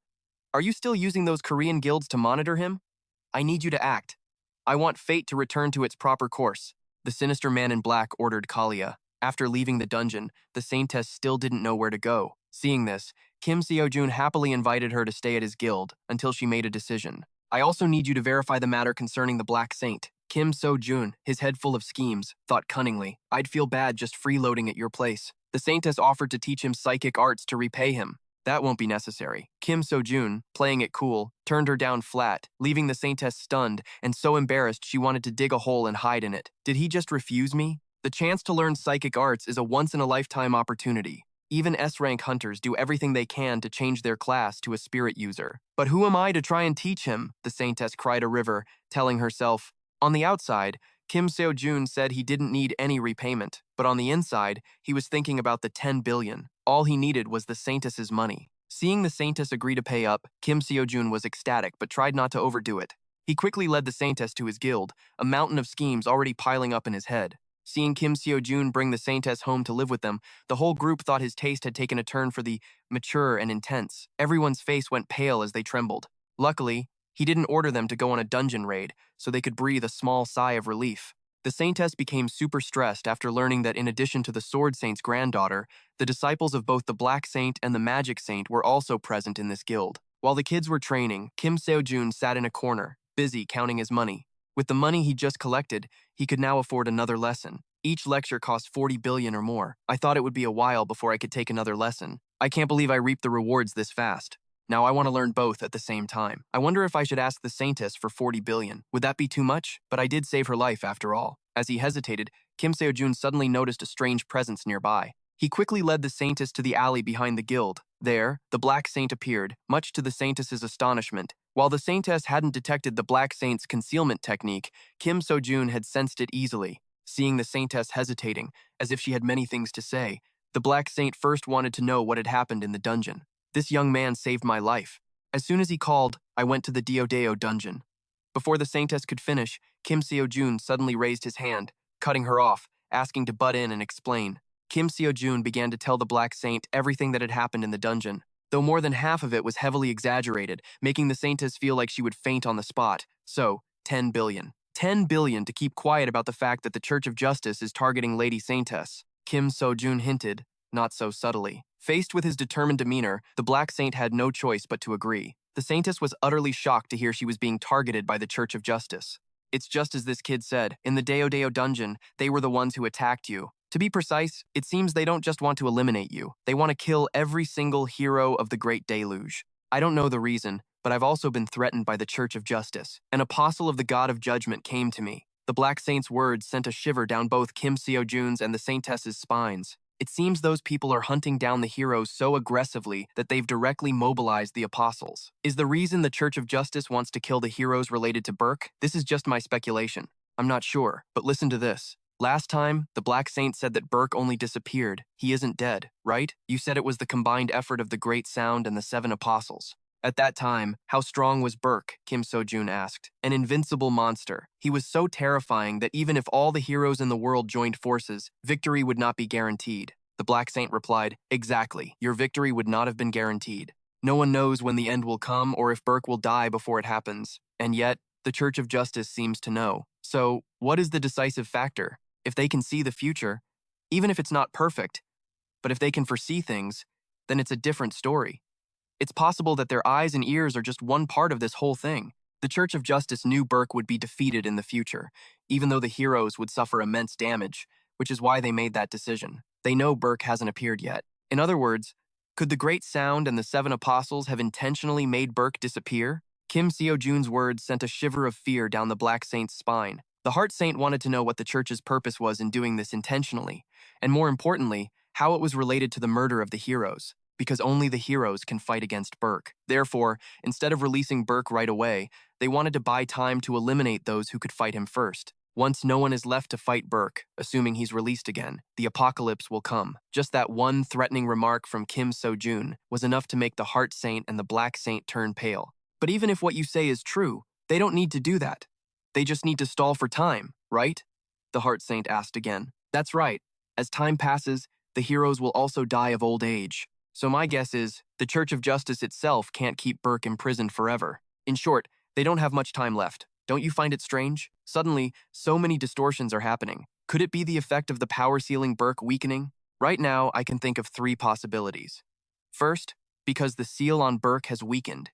S1: Are you still using those Korean guilds to monitor him? I need you to act. I want fate to return to its proper course. The sinister man in black ordered Kalia. After leaving the dungeon, the Saintess still didn't know where to go. Seeing this, Kim Sejun happily invited her to stay at his guild until she made a decision. I also need you to verify the matter concerning the Black Saint. Kim Sejun, his head full of schemes, thought cunningly, I'd feel bad just freeloading at your place. The Saintess offered to teach him psychic arts to repay him. That won't be necessary. Kim Sejun, playing it cool, turned her down flat, leaving the Saintess stunned and so embarrassed she wanted to dig a hole and hide in it. Did he just refuse me? The chance to learn psychic arts is a once-in-a-lifetime opportunity. Even S-rank hunters do everything they can to change their class to a spirit user. But who am I to try and teach him? The Saintess cried a river, telling herself. On the outside, Kim Sejun said he didn't need any repayment, but on the inside, he was thinking about the 10 billion. All he needed was the Saintess's money. Seeing the Saintess agree to pay up, Kim Sejun was ecstatic but tried not to overdo it. He quickly led the Saintess to his guild, a mountain of schemes already piling up in his head. Seeing Kim Sejun bring the Saintess home to live with them, the whole group thought his taste had taken a turn for the mature and intense. Everyone's face went pale as they trembled. Luckily, he didn't order them to go on a dungeon raid, so they could breathe a small sigh of relief. The Saintess became super stressed after learning that in addition to the Sword Saint's granddaughter, the disciples of both the Black Saint and the Magic Saint were also present in this guild. While the kids were training, Kim Sejun sat in a corner, busy counting his money. With the money he just collected, he could now afford another lesson. Each lecture cost 40 billion or more. I thought it would be a while before I could take another lesson. I can't believe I reaped the rewards this fast. Now I want to learn both at the same time. I wonder if I should ask the Saintess for 40 billion. Would that be too much? But I did save her life after all. As he hesitated, Kim Sejun suddenly noticed a strange presence nearby. He quickly led the Saintess to the alley behind the guild. There, the Black Saint appeared, much to the Saintess's astonishment. While the Saintess hadn't detected the Black Saint's concealment technique, Kim Sejun had sensed it easily. Seeing the Saintess hesitating, as if she had many things to say, the Black Saint first wanted to know what had happened in the dungeon. This young man saved my life. As soon as he called, I went to the Diodeo dungeon. Before the Saintess could finish, Kim Sejun suddenly raised his hand, cutting her off, asking to butt in and explain. Kim Sejun began to tell the Black Saint everything that had happened in the dungeon, though more than half of it was heavily exaggerated, making the Saintess feel like she would faint on the spot. So, 10 billion. 10 billion to keep quiet about the fact that the Church of Justice is targeting Lady Saintess. Kim Sejun hinted, not so subtly. Faced with his determined demeanor, the Black Saint had no choice but to agree. The Saintess was utterly shocked to hear she was being targeted by the Church of Justice. It's just as this kid said, in the Diodeo dungeon, they were the ones who attacked you. To be precise, it seems they don't just want to eliminate you. They want to kill every single hero of the Great Deluge. I don't know the reason, but I've also been threatened by the Church of Justice. An apostle of the God of Judgment came to me. The Black Saint's words sent a shiver down both Kim Sejun's and the Saintess's spines. It seems those people are hunting down the heroes so aggressively that they've directly mobilized the apostles. Is the reason the Church of Justice wants to kill the heroes related to Burke? This is just my speculation. I'm not sure, but listen to this. Last time, the Black Saint said that Burke only disappeared. He isn't dead, right? You said it was the combined effort of the Great Sound and the 7 apostles. At that time, how strong was Burke? Kim Sejun asked. An invincible monster. He was so terrifying that even if all the heroes in the world joined forces, victory would not be guaranteed. The Black Saint replied, exactly. Your victory would not have been guaranteed. No one knows when the end will come or if Burke will die before it happens. And yet, the Church of Justice seems to know. So, what is the decisive factor? If they can see the future, even if it's not perfect, but if they can foresee things, then it's a different story. It's possible that their eyes and ears are just one part of this whole thing. The Church of Justice knew Burke would be defeated in the future, even though the heroes would suffer immense damage, which is why they made that decision. They know Burke hasn't appeared yet. In other words, could the Great Sound and the 7 apostles have intentionally made Burke disappear? Kim Sejun's words sent a shiver of fear down the Black Saint's spine. The Heart Saint wanted to know what the Church's purpose was in doing this intentionally, and more importantly, how it was related to the murder of the heroes. Because only the heroes can fight against Burke. Therefore, instead of releasing Burke right away, they wanted to buy time to eliminate those who could fight him first. Once no one is left to fight Burke, assuming he's released again, the apocalypse will come. Just that one threatening remark from Kim Sejun was enough to make the Heart Saint and the Black Saint turn pale. But even if what you say is true, they don't need to do that. They just need to stall for time, right? The Heart Saint asked again. That's right. As time passes, the heroes will also die of old age. So my guess is, the Church of Justice itself can't keep Burke imprisoned forever. In short, they don't have much time left. Don't you find it strange? Suddenly, so many distortions are happening. Could it be the effect of the power ceiling Burke weakening? Right now, I can think of 3 possibilities. First, because the seal on Burke has weakened.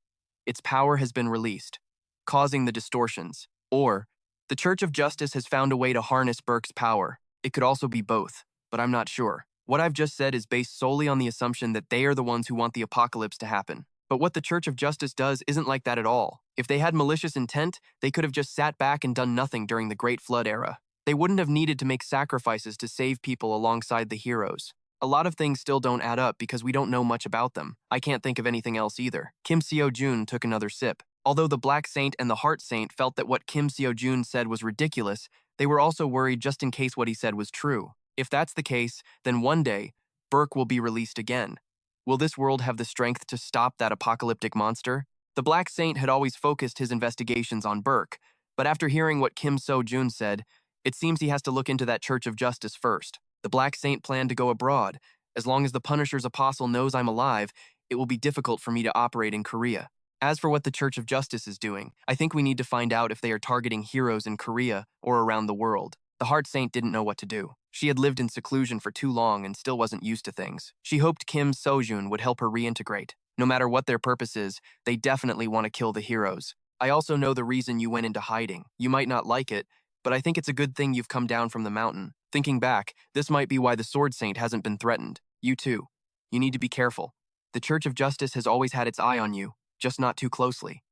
S1: Its power has been released, causing the distortions. Or, the Church of Justice has found a way to harness Burke's power. It could also be both, but I'm not sure. What I've just said is based solely on the assumption that they are the ones who want the apocalypse to happen. But what the Church of Justice does isn't like that at all. If they had malicious intent, they could have just sat back and done nothing during the Great Flood era. They wouldn't have needed to make sacrifices to save people alongside the heroes. A lot of things still don't add up because we don't know much about them. I can't think of anything else either. Kim Sejun took another sip. Although the Black Saint and the Heart Saint felt that what Kim Sejun said was ridiculous, they were also worried just in case what he said was true. If that's the case, then one day, Burke will be released again. Will this world have the strength to stop that apocalyptic monster? The Black Saint had always focused his investigations on Burke, but after hearing what Kim Sejun said, it seems he has to look into that Church of Justice first. The Black Saint planned to go abroad. As long as the Punisher's apostle knows I'm alive, it will be difficult for me to operate in Korea. As for what the Church of Justice is doing, I think we need to find out if they are targeting heroes in Korea or around the world. The Heart Saint didn't know what to do. She had lived in seclusion for too long and still wasn't used to things. She hoped Kim Sejun would help her reintegrate. No matter what their purpose is, they definitely want to kill the heroes. I also know the reason you went into hiding. You might not like it, but I think it's a good thing you've come down from the mountain. Thinking back, this might be why the Sword Saint hasn't been threatened. You too. You need to be careful. The Church of Justice has always had its eye on you, just not too closely.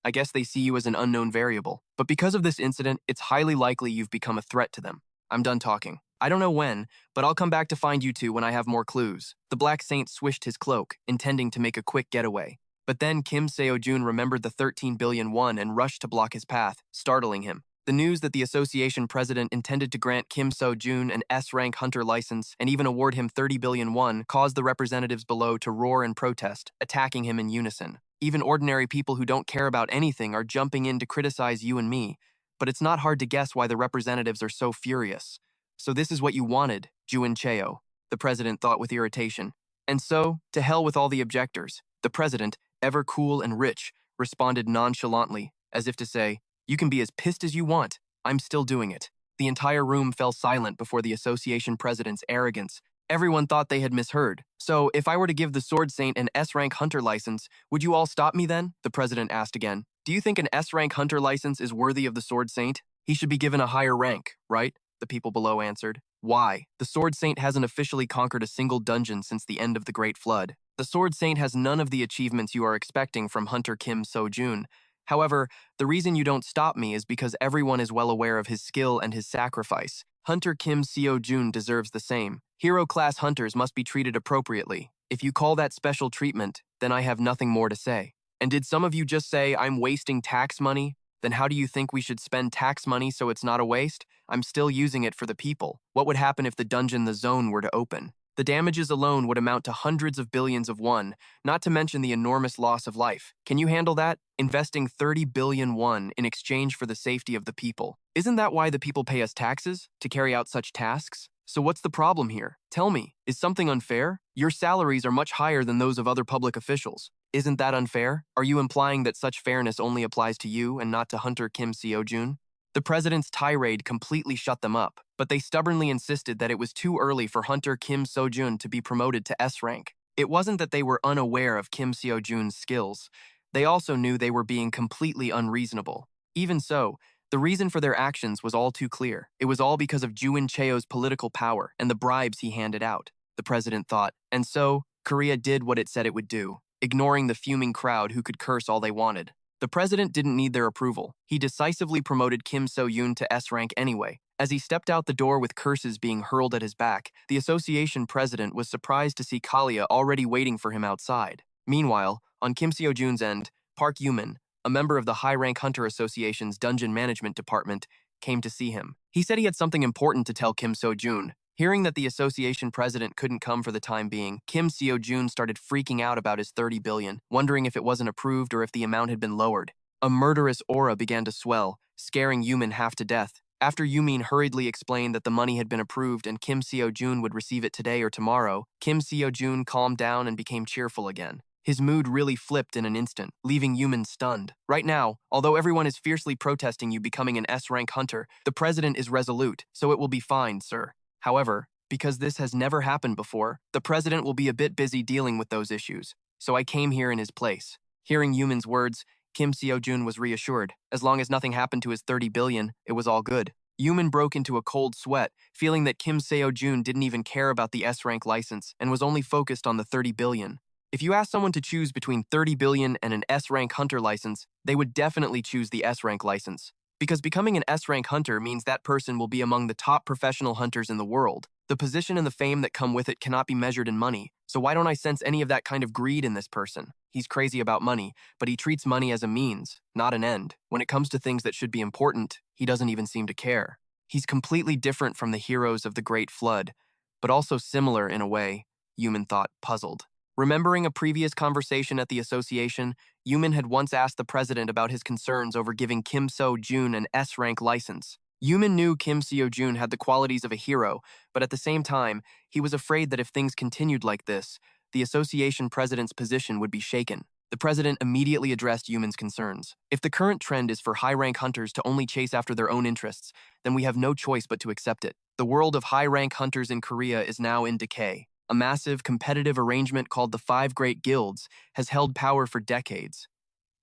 S1: I guess they see you as an unknown variable, but because of this incident, it's highly likely you've become a threat to them. I'm done talking. I don't know when, but I'll come back to find you two when I have more clues. The Black Saint swished his cloak, intending to make a quick getaway. But then Kim Sejun remembered the 13 billion won and rushed to block his path, startling him. The news that the association president intended to grant Kim Sejun an S-rank hunter license and even award him 30 billion won caused the representatives below to roar in protest, attacking him in unison. Even ordinary people who don't care about anything are jumping in to criticize you and me, but it's not hard to guess why the representatives are so furious. So this is what you wanted, Juin Cheo, the president thought with irritation. And so, to hell with all the objectors. The president, ever cool and rich, responded nonchalantly, as if to say, you can be as pissed as you want. I'm still doing it. The entire room fell silent before the association president's arrogance. Everyone thought they had misheard. So, if I were to give the Sword Saint an S-rank hunter license, would you all stop me then? The president asked again. Do you think an S-rank hunter license is worthy of the Sword Saint? He should be given a higher rank, right? The people below answered. Why? The Sword Saint hasn't officially conquered a single dungeon since the end of the Great Flood. The Sword Saint has none of the achievements you are expecting from Hunter Kim Sejun. However, the reason you don't stop me is because everyone is well aware of his skill and his sacrifice. Hunter Kim Sejun deserves the same. Hero-class hunters must be treated appropriately. If you call that special treatment, then I have nothing more to say. And did some of you just say I'm wasting tax money? Then how do you think we should spend tax money so it's not a waste? I'm still using it for the people. What would happen if the dungeon The Zone were to open? The damages alone would amount to hundreds of billions of won, not to mention the enormous loss of life. Can you handle that? Investing 30 billion won in exchange for the safety of the people. Isn't that why the people pay us taxes? To carry out such tasks? So what's the problem here? Tell me, is something unfair? Your salaries are much higher than those of other public officials. Isn't that unfair? Are you implying that such fairness only applies to you and not to Hunter Kim Sejun? The president's tirade completely shut them up, but they stubbornly insisted that it was too early for Hunter Kim Sejun to be promoted to S rank. It wasn't that they were unaware of Kim Sejun's skills. They also knew they were being completely unreasonable. Even so, the reason for their actions was all too clear. It was all because of Juin Cheo's political power and the bribes he handed out, the president thought. And so, Korea did what it said it would do, ignoring the fuming crowd who could curse all they wanted. The president didn't need their approval. He decisively promoted Kim Sejun to S rank anyway. As he stepped out the door with curses being hurled at his back, the association president was surprised to see Kalia already waiting for him outside. Meanwhile, on Kim Sejun's end, Park Ji Hun, a member of the High-Rank Hunter Association's Dungeon Management Department, came to see him. He said he had something important to tell Kim Sejun. Hearing that the association president couldn't come for the time being, Kim Sejun started freaking out about his 30 billion, wondering if it wasn't approved or if the amount had been lowered. A murderous aura began to swell, scaring Yumin half to death. After Yumin hurriedly explained that the money had been approved and Kim Sejun would receive it today or tomorrow, Kim Sejun calmed down and became cheerful again. His mood really flipped in an instant, leaving Yumin stunned. Right now, although everyone is fiercely protesting you becoming an S-rank hunter, the president is resolute, so it will be fine, sir. However, Because this has never happened before, the president will be a bit busy dealing with those issues, so I came here in his place. Hearing Yuman's words, Kim Sejun was reassured. As long as nothing happened to his 30 billion, it was all good. Yuman broke into a cold sweat, feeling that Kim Sejun didn't even care about the S-rank license and was only focused on the 30 billion. If you ask someone to choose between 30 billion and an S-rank hunter license, they would definitely choose the S-rank license. Because becoming an S-rank hunter means that person will be among the top professional hunters in the world. The position and the fame that come with it cannot be measured in money, so why don't I sense any of that kind of greed in this person? He's crazy about money, but he treats money as a means, not an end. When it comes to things that should be important, he doesn't even seem to care. He's completely different from the heroes of the Great Flood, but also similar in a way, Yuman thought, puzzled. Remembering a previous conversation at the association, Yuman had once asked the president about his concerns over giving Kim Sejun an S-rank license. Yuman knew Kim Sejun had the qualities of a hero, but at the same time, he was afraid that if things continued like this, the association president's position would be shaken. The president immediately addressed Yuman's concerns. If the current trend is for high-rank hunters to only chase after their own interests, then we have no choice but to accept it. The world of high-rank hunters in Korea is now in decay. A massive, competitive arrangement called the Five Great Guilds has held power for decades.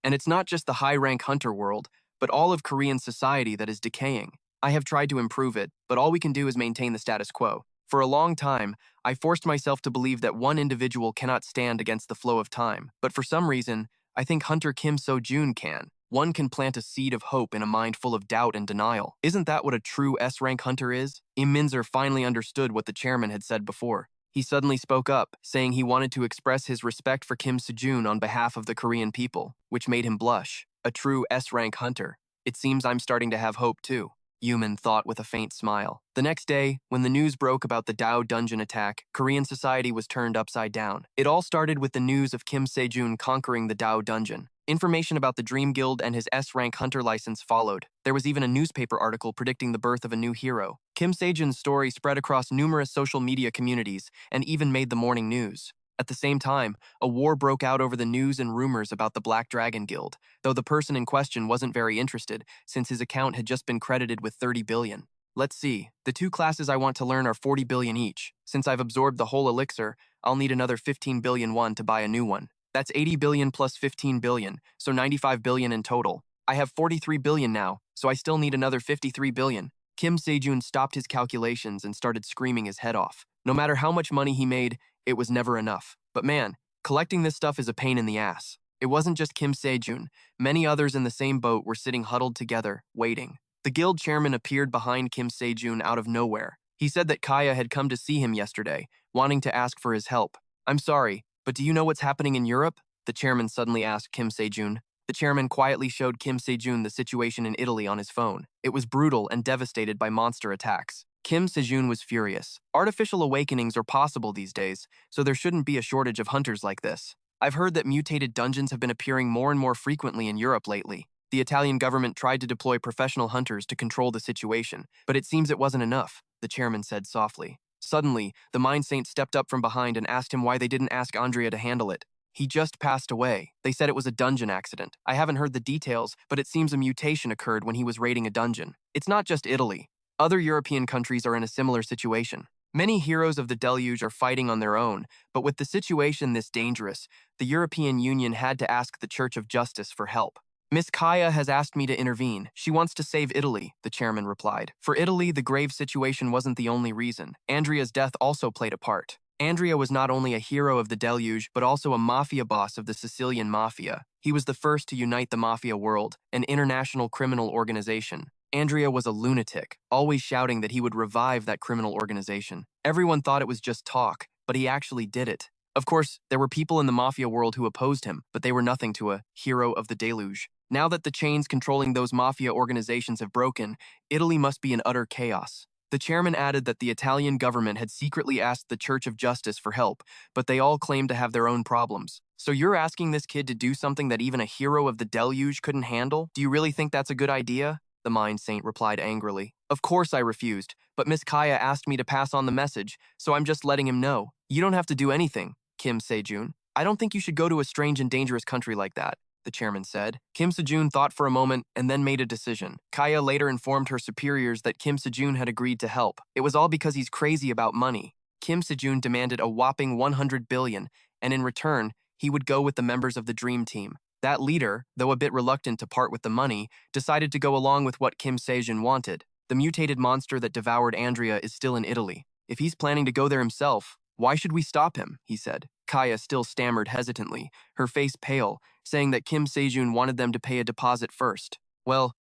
S1: And it's not just the high-rank hunter world, but all of Korean society that is decaying. I have tried to improve it, but all we can do is maintain the status quo. For a long time, I forced myself to believe that one individual cannot stand against the flow of time, but for some reason, I think Hunter Kim Sejun can. One can plant a seed of hope in a mind full of doubt and denial. Isn't that what a true S-rank hunter is? Im Minzer finally understood what the chairman had said before. He suddenly spoke up, saying he wanted to express his respect for Kim Sejun on behalf of the Korean people, which made him blush. A true S-rank hunter. It seems I'm starting to have hope too, Yuman thought with a faint smile. The next day, when the news broke about the Dao dungeon attack, Korean society was turned upside down. It all started with the news of Kim Sejun conquering the Dao dungeon. Information about the Dream Guild and his S-rank hunter license followed. There was even a newspaper article predicting the birth of a new hero. Kim Sejun's story spread across numerous social media communities and even made the morning news. At the same time, a war broke out over the news and rumors about the Black Dragon Guild, though the person in question wasn't very interested since his account had just been credited with 30 billion. Let's see, the two classes I want to learn are 40 billion each. Since I've absorbed the whole elixir, I'll need another 15 billion won to buy a new one. That's 80 billion plus 15 billion, so 95 billion in total. I have 43 billion now, so I still need another 53 billion. Kim Sejun stopped his calculations and started screaming his head off. No matter how much money he made, it was never enough. But man, collecting this stuff is a pain in the ass. It wasn't just Kim Sejun. Many others in the same boat were sitting huddled together, waiting. The guild chairman appeared behind Kim Sejun out of nowhere. He said that Kaya had come to see him yesterday, wanting to ask for his help. I'm sorry, but do you know what's happening in Europe? The chairman suddenly asked Kim Sejun. The chairman quietly showed Kim Sejun the situation in Italy on his phone. It was brutal and devastated by monster attacks. Kim Sejun was furious. Artificial awakenings are possible these days, so there shouldn't be a shortage of hunters like this. I've heard that mutated dungeons have been appearing more and more frequently in Europe lately. The Italian government tried to deploy professional hunters to control the situation, but it seems it wasn't enough, the chairman said softly. Suddenly, the Mind Saint stepped up from behind and asked him why they didn't ask Andrea to handle it. He just passed away. They said it was a dungeon accident. I haven't heard the details, but it seems a mutation occurred when he was raiding a dungeon. It's not just Italy. Other European countries are in a similar situation. Many heroes of the deluge are fighting on their own, but with the situation this dangerous, the European Union had to ask the Church of Justice for help. Miss Kaya has asked me to intervene. She wants to save Italy, the chairman replied. For Italy, the grave situation wasn't the only reason. Andrea's death also played a part. Andrea was not only a hero of the deluge, but also a mafia boss of the Sicilian mafia. He was the first to unite the mafia world, an international criminal organization. Andrea was a lunatic, always shouting that he would revive that criminal organization. Everyone thought it was just talk, but he actually did it. Of course, there were people in the mafia world who opposed him, but they were nothing to a hero of the deluge. Now that the chains controlling those mafia organizations have broken, Italy must be in utter chaos. The chairman added that the Italian government had secretly asked the Church of Justice for help, but they all claimed to have their own problems. So you're asking this kid to do something that even a hero of the deluge couldn't handle? Do you really think that's a good idea? The Mind Saint replied angrily. Of course I refused, but Miss Kaya asked me to pass on the message, so I'm just letting him know. You don't have to do anything, Kim Sejun. I don't think you should go to a strange and dangerous country like that. the chairman said. Kim Sejun thought for a moment and then made a decision. Kaya later informed her superiors that Kim Sejun had agreed to help. It was all because he's crazy about money. Kim Sejun demanded a whopping 100 billion, and in return, he would go with the members of the Dream Team. That leader, though a bit reluctant to part with the money, decided to go along with what Kim Sejun wanted. The mutated monster that devoured Andrea is still in Italy. If he's planning to go there himself, why should we stop him, he said. Kaya still stammered hesitantly, her face pale, saying that Kim Sejun wanted them to pay a deposit first. Well,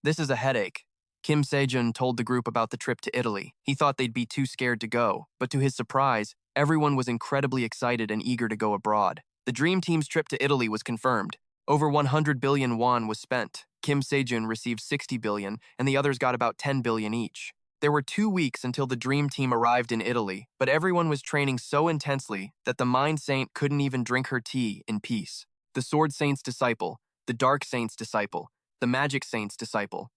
S1: this is a headache. Kim Sejun told the group about the trip to Italy. He thought they'd be too scared to go, but to his surprise, everyone was incredibly excited and eager to go abroad. The Dream Team's trip to Italy was confirmed. Over 100 billion won was spent. Kim Sejun received 60 billion, and the others got about 10 billion each. There were 2 weeks until the Dream Team arrived in Italy, but everyone was training so intensely that the Mind Saint couldn't even drink her tea in peace. The Sword Saint's disciple, the Dark Saint's disciple, the Magic Saint's disciple.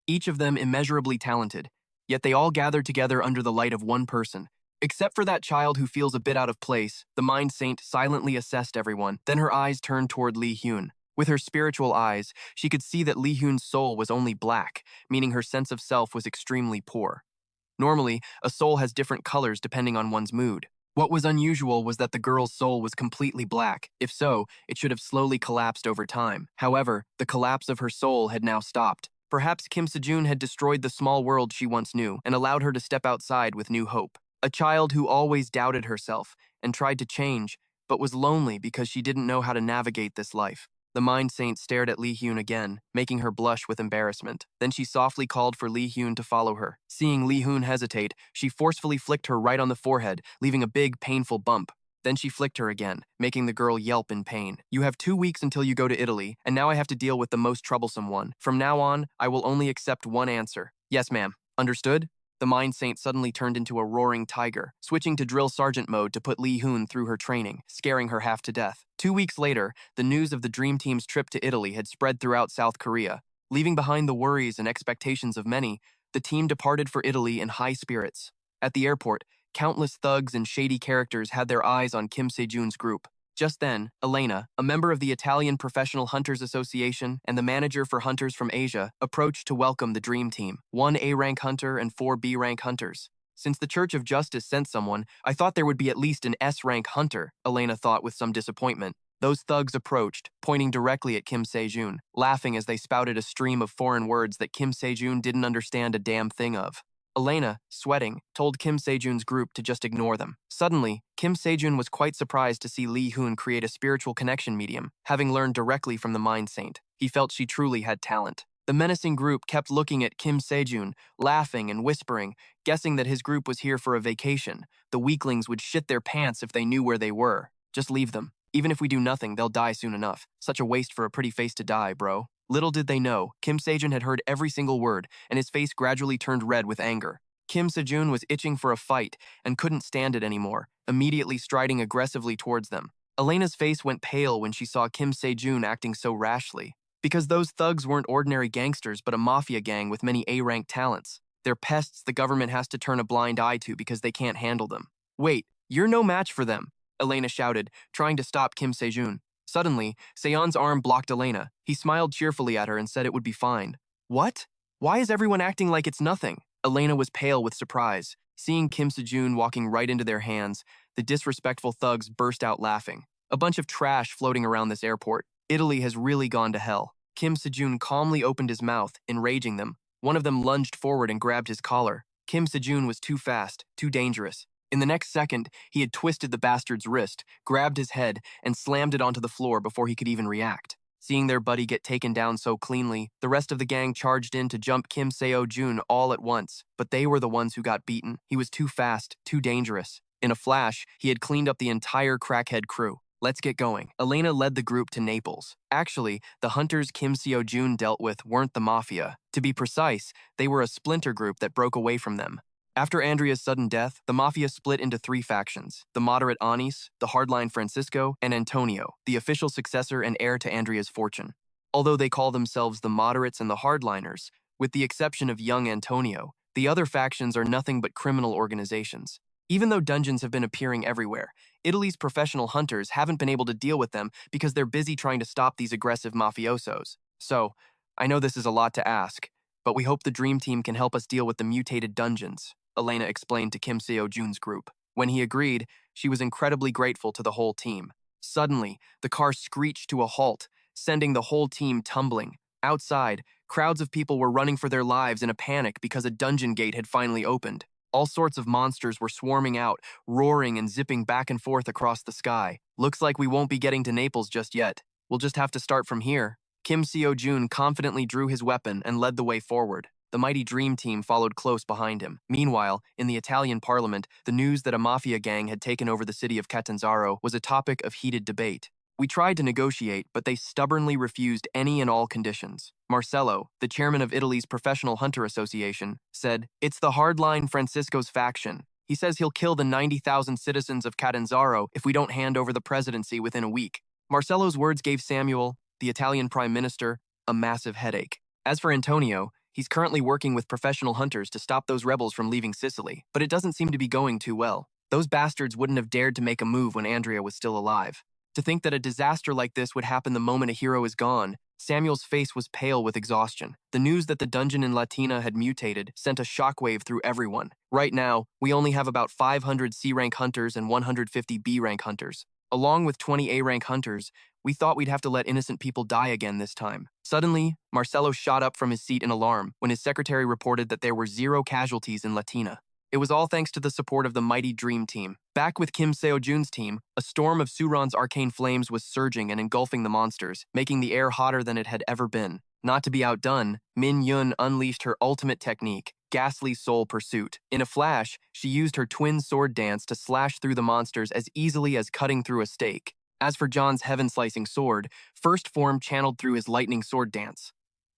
S1: Each of them immeasurably talented, yet they all gathered together under the light of one person. Except for that child who feels a bit out of place, the Mind Saint silently assessed everyone, then her eyes turned toward Li Hyun. With her spiritual eyes, she could see that Li Hyun's soul was only black, meaning her sense of self was extremely poor. Normally, a soul has different colors depending on one's mood. What was unusual was that the girl's soul was completely black. If so, it should have slowly collapsed over time. However, the collapse of her soul had now stopped. Perhaps Kim Sejun had destroyed the small world she once knew and allowed her to step outside with new hope. A child who always doubted herself and tried to change, but was lonely because she didn't know how to navigate this life. The Mind Saint stared at Li Hyun again, making her blush with embarrassment. Then she softly called for Li Hyun to follow her. Seeing Li Hyun hesitate, she forcefully flicked her right on the forehead, leaving a big, painful bump. Then she flicked her again, making the girl yelp in pain. You have 2 weeks until you go to Italy, and now I have to deal with the most troublesome one. From now on, I will only accept one answer. Yes, ma'am. Understood? The Mind Saint suddenly turned into a roaring tiger, switching to drill sergeant mode to put Li Hyun through her training, scaring her half to death. 2 weeks later, the news of the Dream Team's trip to Italy had spread throughout South Korea. Leaving behind the worries and expectations of many, the team departed for Italy in high spirits. At the airport, countless thugs and shady characters had their eyes on Kim Sejun's group. Just then, Elena, a member of the Italian Professional Hunters Association and the manager for hunters from Asia, approached to welcome the Dream Team, 1 A-rank hunter and 4 B-rank hunters. Since the Church of Justice sent someone, I thought there would be at least an S-rank hunter, Elena thought with some disappointment. Those thugs approached, pointing directly at Kim Sejun, laughing as they spouted a stream of foreign words that Kim Sejun didn't understand a damn thing of. Elena, sweating, told Kim Sejun's group to just ignore them. Suddenly, Kim Sejun was quite surprised to see Li Hyun create a spiritual connection medium, having learned directly from the Mind Saint. He felt she truly had talent. The menacing group kept looking at Kim Sejun, laughing and whispering, guessing that his group was here for a vacation. The weaklings would shit their pants if they knew where they were. Just leave them. Even if we do nothing, they'll die soon enough. Such a waste for a pretty face to die, bro. Little did they know, Kim Sejun had heard every single word, and his face gradually turned red with anger. Kim Sejun was itching for a fight and couldn't stand it anymore, immediately striding aggressively towards them. Elena's face went pale when she saw Kim Sejun acting so rashly. Because those thugs weren't ordinary gangsters but a mafia gang with many A-rank talents. They're pests the government has to turn a blind eye to because they can't handle them. Wait, you're no match for them, Elena shouted, trying to stop Kim Sejun. Suddenly, Seon's arm blocked Elena. He smiled cheerfully at her and said it would be fine. What? Why is everyone acting like it's nothing? Elena was pale with surprise. Seeing Kim Sejun walking right into their hands, the disrespectful thugs burst out laughing. A bunch of trash floating around this airport. Italy has really gone to hell. Kim Sejun calmly opened his mouth, enraging them. One of them lunged forward and grabbed his collar. Kim Sejun was too fast, too dangerous. In the next second, he had twisted the bastard's wrist, grabbed his head, and slammed it onto the floor before he could even react. Seeing their buddy get taken down so cleanly, the rest of the gang charged in to jump Kim Seo-jun all at once, but they were the ones who got beaten. He was too fast, too dangerous. In a flash, he had cleaned up the entire crackhead crew. Let's get going. Elena led the group to Naples. Actually, the hunters Kim Seo-jun dealt with weren't the mafia. To be precise, they were a splinter group that broke away from them. After Andrea's sudden death, the mafia split into 3 factions: the moderate Anis, the hardline Francisco, and Antonio, the official successor and heir to Andrea's fortune. Although they call themselves the moderates and the hardliners, with the exception of young Antonio, the other factions are nothing but criminal organizations. Even though dungeons have been appearing everywhere, Italy's professional hunters haven't been able to deal with them because they're busy trying to stop these aggressive mafiosos. So, I know this is a lot to ask, but we hope the Dream Team can help us deal with the mutated dungeons, Elena explained to Kim Sejun's group. When he agreed, she was incredibly grateful to the whole team. Suddenly, the car screeched to a halt, sending the whole team tumbling. Outside, crowds of people were running for their lives in a panic because a dungeon gate had finally opened. All sorts of monsters were swarming out, roaring and zipping back and forth across the sky. Looks like we won't be getting to Naples just yet. We'll just have to start from here. Kim Sejun confidently drew his weapon and led the way forward. The mighty Dream Team followed close behind him. Meanwhile, in the Italian parliament, the news that a mafia gang had taken over the city of Catanzaro was a topic of heated debate. We tried to negotiate, but they stubbornly refused any and all conditions. Marcello, the chairman of Italy's Professional Hunter Association, said, "It's the hardline Francisco's faction. He says he'll kill the 90,000 citizens of Catanzaro if we don't hand over the presidency within a week." Marcello's words gave Samuel, the Italian prime minister, a massive headache. As for Antonio, he's currently working with professional hunters to stop those rebels from leaving Sicily, but it doesn't seem to be going too well. Those bastards wouldn't have dared to make a move when Andrea was still alive. To think that a disaster like this would happen the moment a hero is gone, Samuel's face was pale with exhaustion. The news that the dungeon in Latina had mutated sent a shockwave through everyone. Right now, we only have about 500 C-rank hunters and 150 B-rank hunters. Along with 20 A-rank hunters, we thought we'd have to let innocent people die again this time. Suddenly, Marcello shot up from his seat in alarm when his secretary reported that there were 0 casualties in Latina. It was all thanks to the support of the mighty Dream Team. Back with Kim Sejun's team, a storm of Suron's arcane flames was surging and engulfing the monsters, making the air hotter than it had ever been. Not to be outdone, Min Yun unleashed her ultimate technique, Ghastly Soul Pursuit. In a flash, she used her twin sword dance to slash through the monsters as easily as cutting through a stake. As for John's heaven-slicing sword, First Form channeled through his lightning sword dance.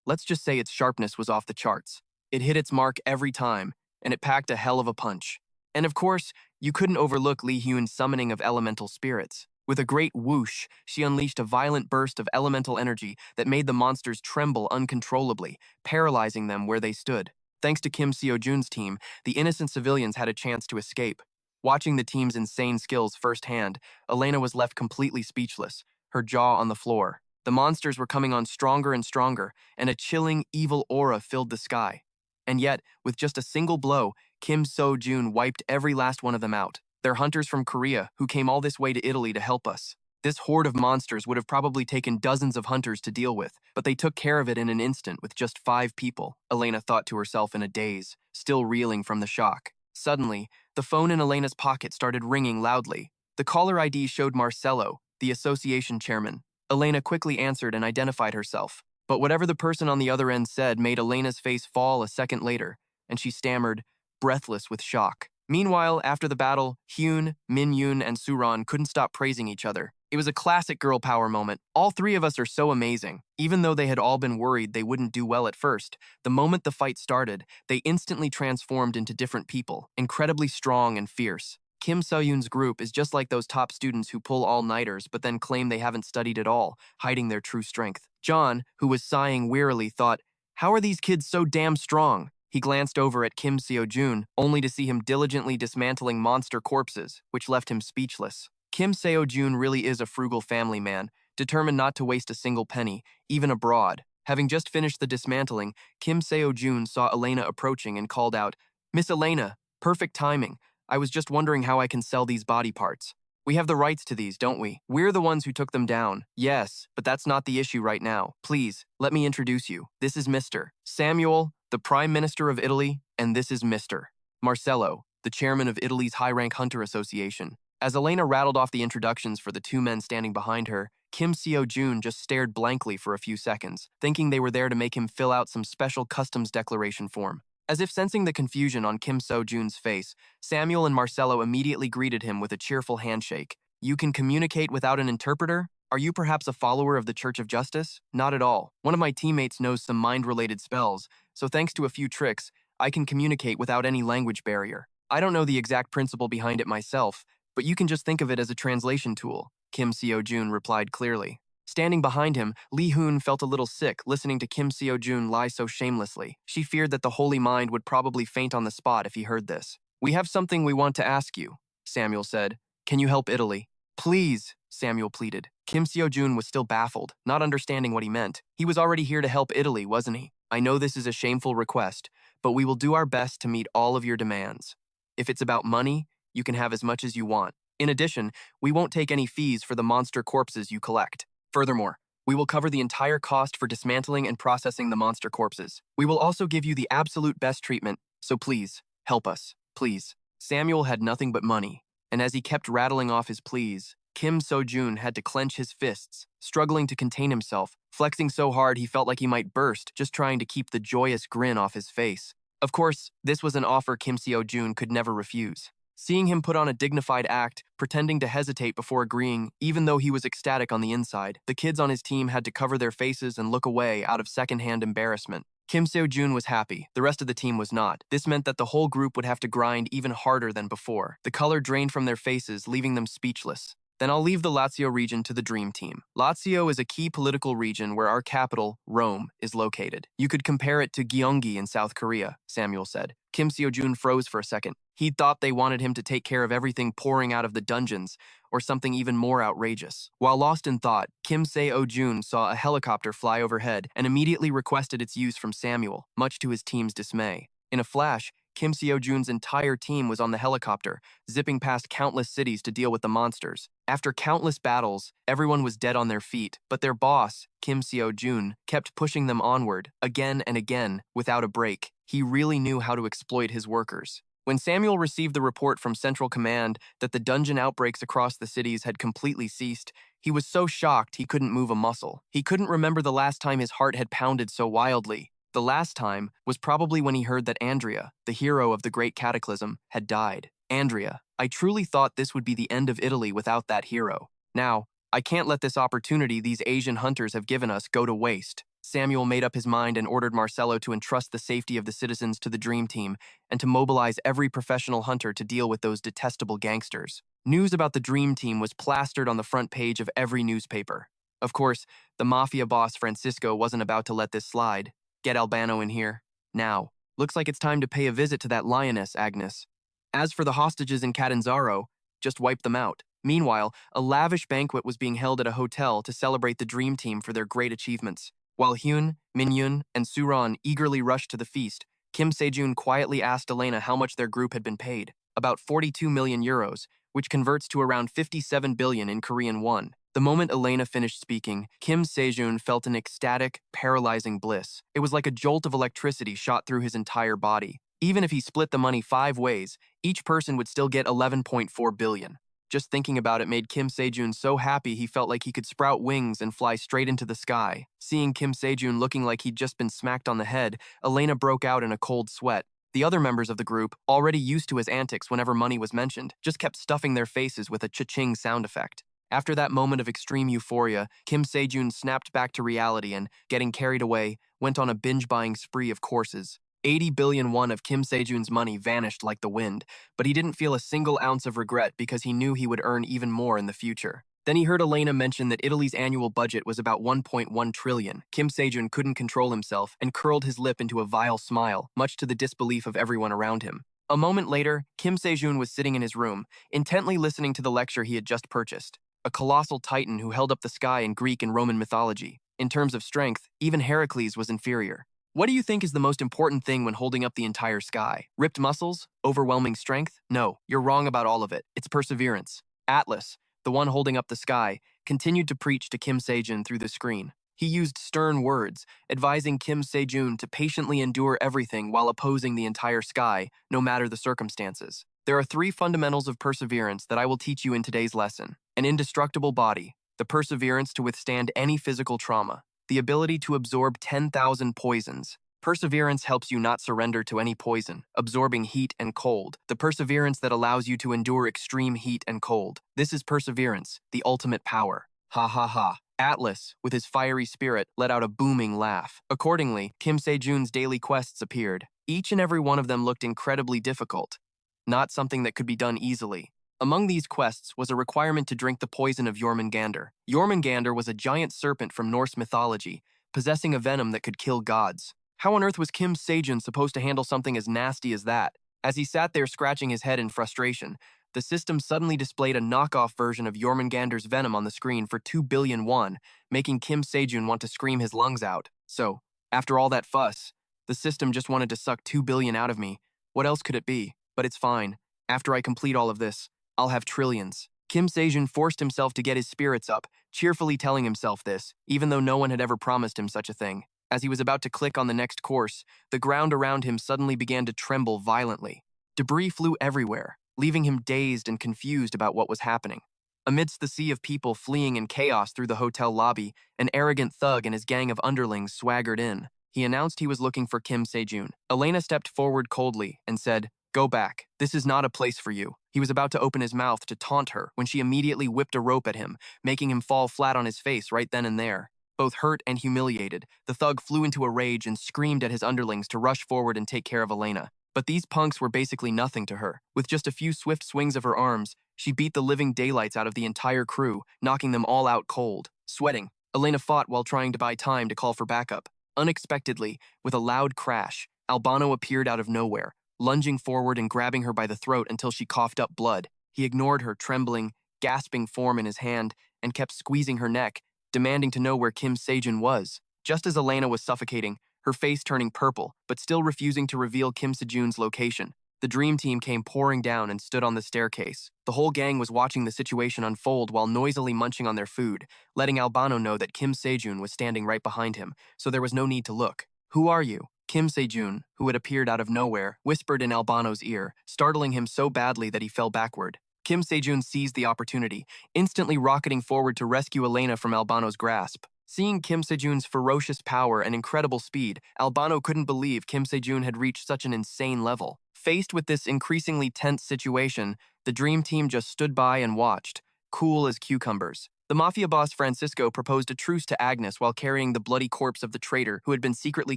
S1: Let's just say its sharpness was off the charts. It hit its mark every time, and it packed a hell of a punch. And of course, you couldn't overlook Li Hyun's summoning of elemental spirits. With a great whoosh, she unleashed a violent burst of elemental energy that made the monsters tremble uncontrollably, paralyzing them where they stood. Thanks to Kim Sejun's team, the innocent civilians had a chance to escape. Watching the team's insane skills firsthand, Elena was left completely speechless, her jaw on the floor. The monsters were coming on stronger and stronger, and a chilling, evil aura filled the sky. And yet, with just a single blow, Kim Sejun wiped every last one of them out. They're hunters from Korea who came all this way to Italy to help us. This horde of monsters would have probably taken dozens of hunters to deal with, but they took care of it in an instant with just 5 people, Elena thought to herself in a daze, still reeling from the shock. Suddenly, the phone in Elena's pocket started ringing loudly. The caller ID showed Marcello, the association chairman. Elena quickly answered and identified herself. But whatever the person on the other end said made Elena's face fall a second later, and she stammered, breathless with shock. Meanwhile, after the battle, Hyun, Min Yun, and Suron couldn't stop praising each other. It was a classic girl power moment. All 3 of us are so amazing. Even though they had all been worried they wouldn't do well at first, the moment the fight started, they instantly transformed into different people, incredibly strong and fierce. Kim Sejun's group is just like those top students who pull all-nighters but then claim they haven't studied at all, hiding their true strength. John, who was sighing wearily, thought, "How are these kids so damn strong?" He glanced over at Kim Sejun, only to see him diligently dismantling monster corpses, which left him speechless. Kim Sejun really is a frugal family man, determined not to waste a single penny, even abroad. Having just finished the dismantling, Kim Sejun saw Elena approaching and called out, "Miss Elena, perfect timing. I was just wondering how I can sell these body parts. We have the rights to these, don't we? We're the ones who took them down." "Yes, but that's not the issue right now. Please, let me introduce you. This is Mr. Samuel, the Prime Minister of Italy, and this is Mr. Marcello, the chairman of Italy's High-Rank Hunter Association." As Elena rattled off the introductions for the 2 men standing behind her, Kim Sejun just stared blankly for a few seconds, thinking they were there to make him fill out some special customs declaration form. As if sensing the confusion on Kim Sejun's face, Samuel and Marcello immediately greeted him with a cheerful handshake. "You can communicate without an interpreter? Are you perhaps a follower of the Church of Justice?" "Not at all. One of my teammates knows some mind-related spells, so thanks to a few tricks, I can communicate without any language barrier. I don't know the exact principle behind it myself, but you can just think of it as a translation tool," Kim Sejun replied clearly. Standing behind him, Li Hyun felt a little sick listening to Kim Sejun lie so shamelessly. She feared that the Holy Mind would probably faint on the spot if he heard this. We have something we want to ask you, Samuel said. Can you help Italy? Please, Samuel pleaded. Kim Sejun was still baffled, not understanding what he meant. He was already here to help Italy, wasn't he? I know this is a shameful request, but we will do our best to meet all of your demands. If it's about money, you can have as much as you want. In addition, we won't take any fees for the monster corpses you collect. Furthermore, we will cover the entire cost for dismantling and processing the monster corpses. We will also give you the absolute best treatment, so please, help us, please. Samuel had nothing but money, and as he kept rattling off his pleas, Kim Sejun had to clench his fists, struggling to contain himself, flexing so hard he felt like he might burst, just trying to keep the joyous grin off his face. Of course, this was an offer Kim Sejun could never refuse. Seeing him put on a dignified act, pretending to hesitate before agreeing, even though he was ecstatic on the inside, the kids on his team had to cover their faces and look away out of secondhand embarrassment. Kim Sejun was happy, the rest of the team was not. This meant that the whole group would have to grind even harder than before. The color drained from their faces, leaving them speechless. Then I'll leave the Lazio region to the Dream Team. Lazio is a key political region where our capital, Rome, is located. You could compare it to Gyeonggi in South Korea, Samuel said. Kim Sejun froze for a second. He thought they wanted him to take care of everything pouring out of the dungeons, or something even more outrageous. While lost in thought, Kim Sejun saw a helicopter fly overhead and immediately requested its use from Samuel, much to his team's dismay. In a flash, Kim Sejun's entire team was on the helicopter, zipping past countless cities to deal with the monsters. After countless battles, everyone was dead on their feet, but their boss, Kim Sejun, kept pushing them onward, again and again, without a break. He really knew how to exploit his workers. When Samuel received the report from Central Command that the dungeon outbreaks across the cities had completely ceased, he was so shocked he couldn't move a muscle. He couldn't remember the last time his heart had pounded so wildly. The last time was probably when he heard that Andrea, the hero of the Great Cataclysm, had died. Andrea, I truly thought this would be the end of Italy without that hero. Now, I can't let this opportunity these Asian hunters have given us go to waste. Samuel made up his mind and ordered Marcello to entrust the safety of the citizens to the Dream Team and to mobilize every professional hunter to deal with those detestable gangsters. News about the Dream Team was plastered on the front page of every newspaper. Of course, the mafia boss Francisco wasn't about to let this slide. Get Albano in here. Now. Looks like it's time to pay a visit to that lioness, Agnes. As for the hostages in Catanzaro, just wipe them out. Meanwhile, a lavish banquet was being held at a hotel to celebrate the Dream Team for their great achievements. While Hyun, Min-yun, and Suran eagerly rushed to the feast, Kim Sejun quietly asked Elena how much their group had been paid. About 42 million euros, which converts to around 57 billion in Korean won. The moment Elena finished speaking, Kim Sejun felt an ecstatic, paralyzing bliss. It was like a jolt of electricity shot through his entire body. Even if he split the money 5 ways, each person would still get 11.4 billion. Just thinking about it made Kim Sejun so happy he felt like he could sprout wings and fly straight into the sky. Seeing Kim Sejun looking like he'd just been smacked on the head, Elena broke out in a cold sweat. The other members of the group, already used to his antics whenever money was mentioned, just kept stuffing their faces with a cha-ching sound effect. After that moment of extreme euphoria, Kim Sejun snapped back to reality and, getting carried away, went on a binge-buying spree of courses. 80 billion won of Kim Sejun's money vanished like the wind, but he didn't feel a single ounce of regret because he knew he would earn even more in the future. Then he heard Elena mention that Italy's annual budget was about 1.1 trillion. Kim Sejun couldn't control himself and curled his lip into a vile smile, much to the disbelief of everyone around him. A moment later, Kim Sejun was sitting in his room, intently listening to the lecture he had just purchased. A colossal titan who held up the sky in Greek and Roman mythology. In terms of strength, even Heracles was inferior. What do you think is the most important thing when holding up the entire sky? Ripped muscles? Overwhelming strength? No, you're wrong about all of it. It's perseverance. Atlas, the one holding up the sky, continued to preach to Kim Sejun through the screen. He used stern words, advising Kim Sejun to patiently endure everything while opposing the entire sky, no matter the circumstances. There are 3 fundamentals of perseverance that I will teach you in today's lesson. An indestructible body, the perseverance to withstand any physical trauma, the ability to absorb 10,000 poisons. Perseverance helps you not surrender to any poison, absorbing heat and cold. The perseverance that allows you to endure extreme heat and cold. This is perseverance, the ultimate power. Ha ha ha. Atlas, with his fiery spirit, let out a booming laugh. Accordingly, Kim Sejun's daily quests appeared. Each and every one of them looked incredibly difficult. Not something that could be done easily. Among these quests was a requirement to drink the poison of Jormungandr. Jormungandr was a giant serpent from Norse mythology, possessing a venom that could kill gods. How on earth was Kim Sejun supposed to handle something as nasty as that? As he sat there scratching his head in frustration, the system suddenly displayed a knockoff version of Jormungandr's venom on the screen for 2 billion won, making Kim Sejun want to scream his lungs out. So, after all that fuss, the system just wanted to suck 2 billion out of me. What else could it be? But it's fine. After I complete all of this, I'll have trillions. Kim Sejun forced himself to get his spirits up, cheerfully telling himself this, even though no one had ever promised him such a thing. As he was about to click on the next course, the ground around him suddenly began to tremble violently. Debris flew everywhere, leaving him dazed and confused about what was happening. Amidst the sea of people fleeing in chaos through the hotel lobby, an arrogant thug and his gang of underlings swaggered in. He announced he was looking for Kim Sejun. Elena stepped forward coldly and said, "Go back. This is not a place for you." He was about to open his mouth to taunt her when she immediately whipped a rope at him, making him fall flat on his face right then and there. Both hurt and humiliated, the thug flew into a rage and screamed at his underlings to rush forward and take care of Elena. But these punks were basically nothing to her. With just a few swift swings of her arms, she beat the living daylights out of the entire crew, knocking them all out cold. Sweating, Elena fought while trying to buy time to call for backup. Unexpectedly, with a loud crash, Albano appeared out of nowhere, lunging forward and grabbing her by the throat until she coughed up blood. He ignored her trembling, gasping form in his hand and kept squeezing her neck, demanding to know where Kim Sejun was. Just as Elena was suffocating, her face turning purple, but still refusing to reveal Kim Sejun's location, the dream team came pouring down and stood on the staircase. The whole gang was watching the situation unfold while noisily munching on their food, letting Albano know that Kim Sejun was standing right behind him, so there was no need to look. "Who are you?" Kim Sejun, who had appeared out of nowhere, whispered in Albano's ear, startling him so badly that he fell backward. Kim Sejun seized the opportunity, instantly rocketing forward to rescue Elena from Albano's grasp. Seeing Kim Sejun's ferocious power and incredible speed, Albano couldn't believe Kim Sejun had reached such an insane level. Faced with this increasingly tense situation, the dream team just stood by and watched, cool as cucumbers. The mafia boss Francisco proposed a truce to Agnes while carrying the bloody corpse of the traitor who had been secretly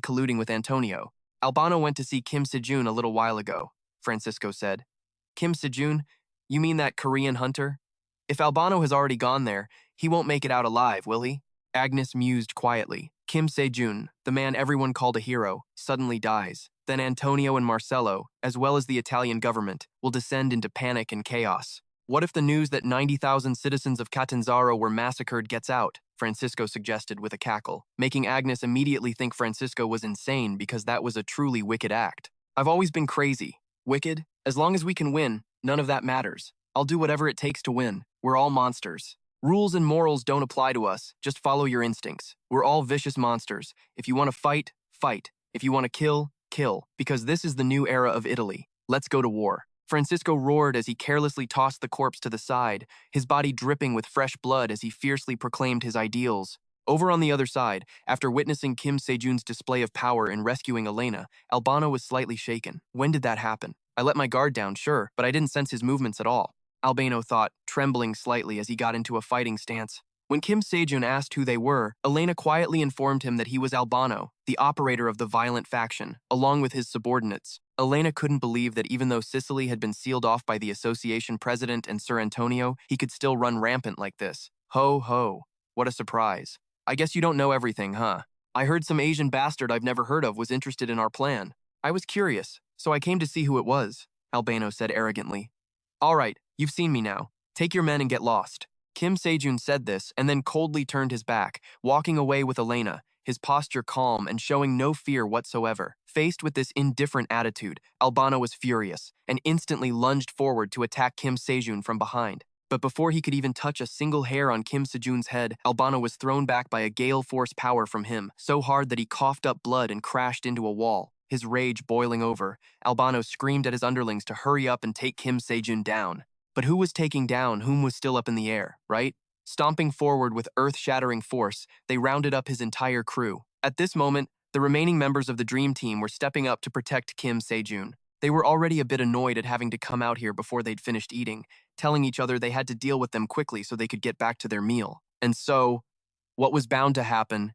S1: colluding with Antonio. "Albano went to see Kim Sejun a little while ago," Francisco said. "Kim Sejun? You mean that Korean hunter? If Albano has already gone there, he won't make it out alive, will he?" Agnes mused quietly. Kim Sejun, the man everyone called a hero, suddenly dies. Then Antonio and Marcello, as well as the Italian government, will descend into panic and chaos. What if the news that 90,000 citizens of Catanzaro were massacred gets out? Francisco suggested with a cackle, making Agnes immediately think Francisco was insane because that was a truly wicked act. "I've always been crazy. Wicked? As long as we can win, none of that matters. I'll do whatever it takes to win. We're all monsters. Rules and morals don't apply to us, just follow your instincts. We're all vicious monsters. If you want to fight, fight. If you want to kill, kill. Because this is the new era of Italy. Let's go to war." Francisco roared as he carelessly tossed the corpse to the side, his body dripping with fresh blood as he fiercely proclaimed his ideals. Over on the other side, after witnessing Kim Sejun's display of power in rescuing Elena, Albano was slightly shaken. When did that happen? I let my guard down, sure, but I didn't sense his movements at all. Albano thought, trembling slightly as he got into a fighting stance. When Kim Sejun asked who they were, Elena quietly informed him that he was Albano, the operator of the violent faction, along with his subordinates. Elena couldn't believe that even though Sicily had been sealed off by the association president and Sir Antonio, he could still run rampant like this. Ho ho, what a surprise. I guess you don't know everything, huh? I heard some Asian bastard I've never heard of was interested in our plan. I was curious, so I came to see who it was, Albano said arrogantly. All right, you've seen me now. Take your men and get lost. Kim Sejun said this and then coldly turned his back, walking away with Elena, his posture calm and showing no fear whatsoever. Faced with this indifferent attitude, Albano was furious and instantly lunged forward to attack Kim Sejun from behind. But before he could even touch a single hair on Kim Sejun's head, Albano was thrown back by a gale force power from him, so hard that he coughed up blood and crashed into a wall. His rage boiling over, Albano screamed at his underlings to hurry up and take Kim Sejun down. But who was taking down whom was still up in the air, right? Stomping forward with earth-shattering force, they rounded up his entire crew. At this moment, the remaining members of the Dream Team were stepping up to protect Kim Sejun. They were already a bit annoyed at having to come out here before they'd finished eating, telling each other they had to deal with them quickly so they could get back to their meal. And so, what was bound to happen,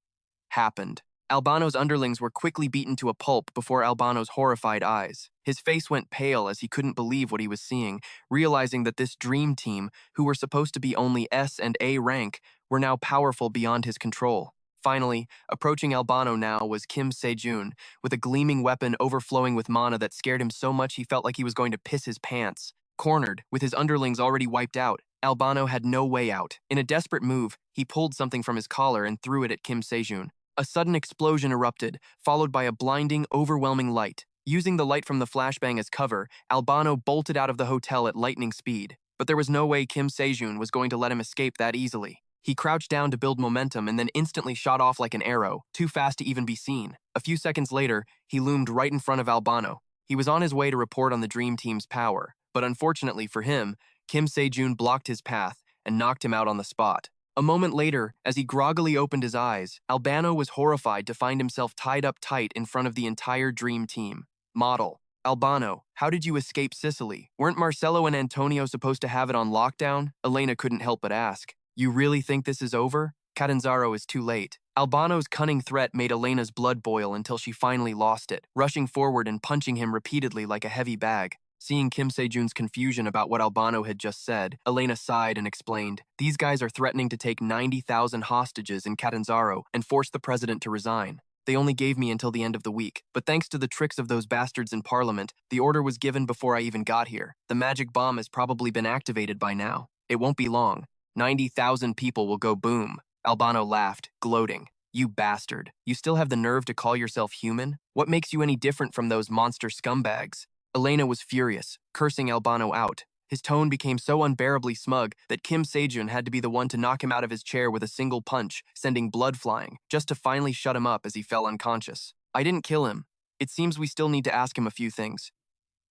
S1: happened. Albano's underlings were quickly beaten to a pulp before Albano's horrified eyes. His face went pale as he couldn't believe what he was seeing, realizing that this dream team, who were supposed to be only S and A rank, were now powerful beyond his control. Finally, approaching Albano now was Kim Sejun, with a gleaming weapon overflowing with mana that scared him so much he felt like he was going to piss his pants. Cornered, with his underlings already wiped out, Albano had no way out. In a desperate move, he pulled something from his collar and threw it at Kim Sejun. A sudden explosion erupted, followed by a blinding, overwhelming light. Using the light from the flashbang as cover, Albano bolted out of the hotel at lightning speed. But there was no way Kim Sejun was going to let him escape that easily. He crouched down to build momentum and then instantly shot off like an arrow, too fast to even be seen. A few seconds later, he loomed right in front of Albano. He was on his way to report on the Dream Team's power, but unfortunately for him, Kim Sejun blocked his path and knocked him out on the spot. A moment later, as he groggily opened his eyes, Albano was horrified to find himself tied up tight in front of the entire Dream Team. Model. Albano, how did you escape Sicily? Weren't Marcello and Antonio supposed to have it on lockdown? Elena couldn't help but ask. You really think this is over? Catanzaro is too late. Albano's cunning threat made Elena's blood boil until she finally lost it, rushing forward and punching him repeatedly like a heavy bag. Seeing Kim Sejun's confusion about what Albano had just said, Elena sighed and explained, these guys are threatening to take 90,000 hostages in Catanzaro and force the president to resign. They only gave me until the end of the week, but thanks to the tricks of those bastards in Parliament, the order was given before I even got here. The magic bomb has probably been activated by now. It won't be long. 90,000 people will go boom. Albano laughed, gloating. You bastard. You still have the nerve to call yourself human? What makes you any different from those monster scumbags? Elena was furious, cursing Albano out. His tone became so unbearably smug that Kim Sejun had to be the one to knock him out of his chair with a single punch, sending blood flying, just to finally shut him up as he fell unconscious. I didn't kill him. It seems we still need to ask him a few things.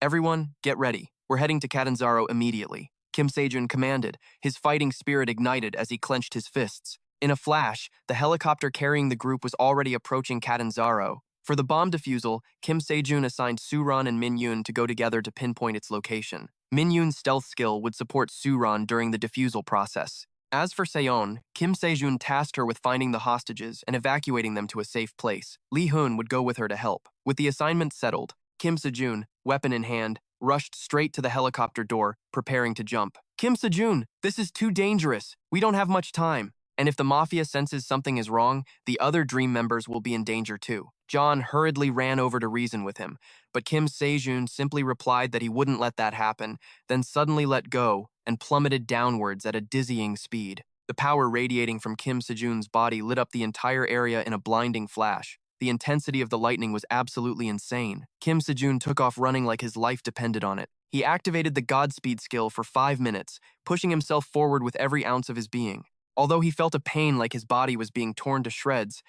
S1: Everyone, get ready. We're heading to Catanzaro immediately. Kim Sejun commanded, his fighting spirit ignited as he clenched his fists. In a flash, the helicopter carrying the group was already approaching Catanzaro. For the bomb defusal, Kim Sejun assigned Suran and Min-yoon to go together to pinpoint its location. Min-yoon's stealth skill would support Suran during the defusal process. As for Seon, Kim Sejun tasked her with finding the hostages and evacuating them to a safe place. Lee Hoon would go with her to help. With the assignment settled, Kim Sejun, weapon in hand, rushed straight to the helicopter door, preparing to jump. Kim Sejun, this is too dangerous. We don't have much time. And if the Mafia senses something is wrong, the other Dream members will be in danger too. John hurriedly ran over to reason with him, but Kim Sejun simply replied that he wouldn't let that happen, then suddenly let go and plummeted downwards at a dizzying speed. The power radiating from Kim Sejun's body lit up the entire area in a blinding flash. The intensity of the lightning was absolutely insane. Kim Sejun took off running like his life depended on it. He activated the Godspeed skill for 5 minutes, pushing himself forward with every ounce of his being. Although he felt a pain like his body was being torn to shreds,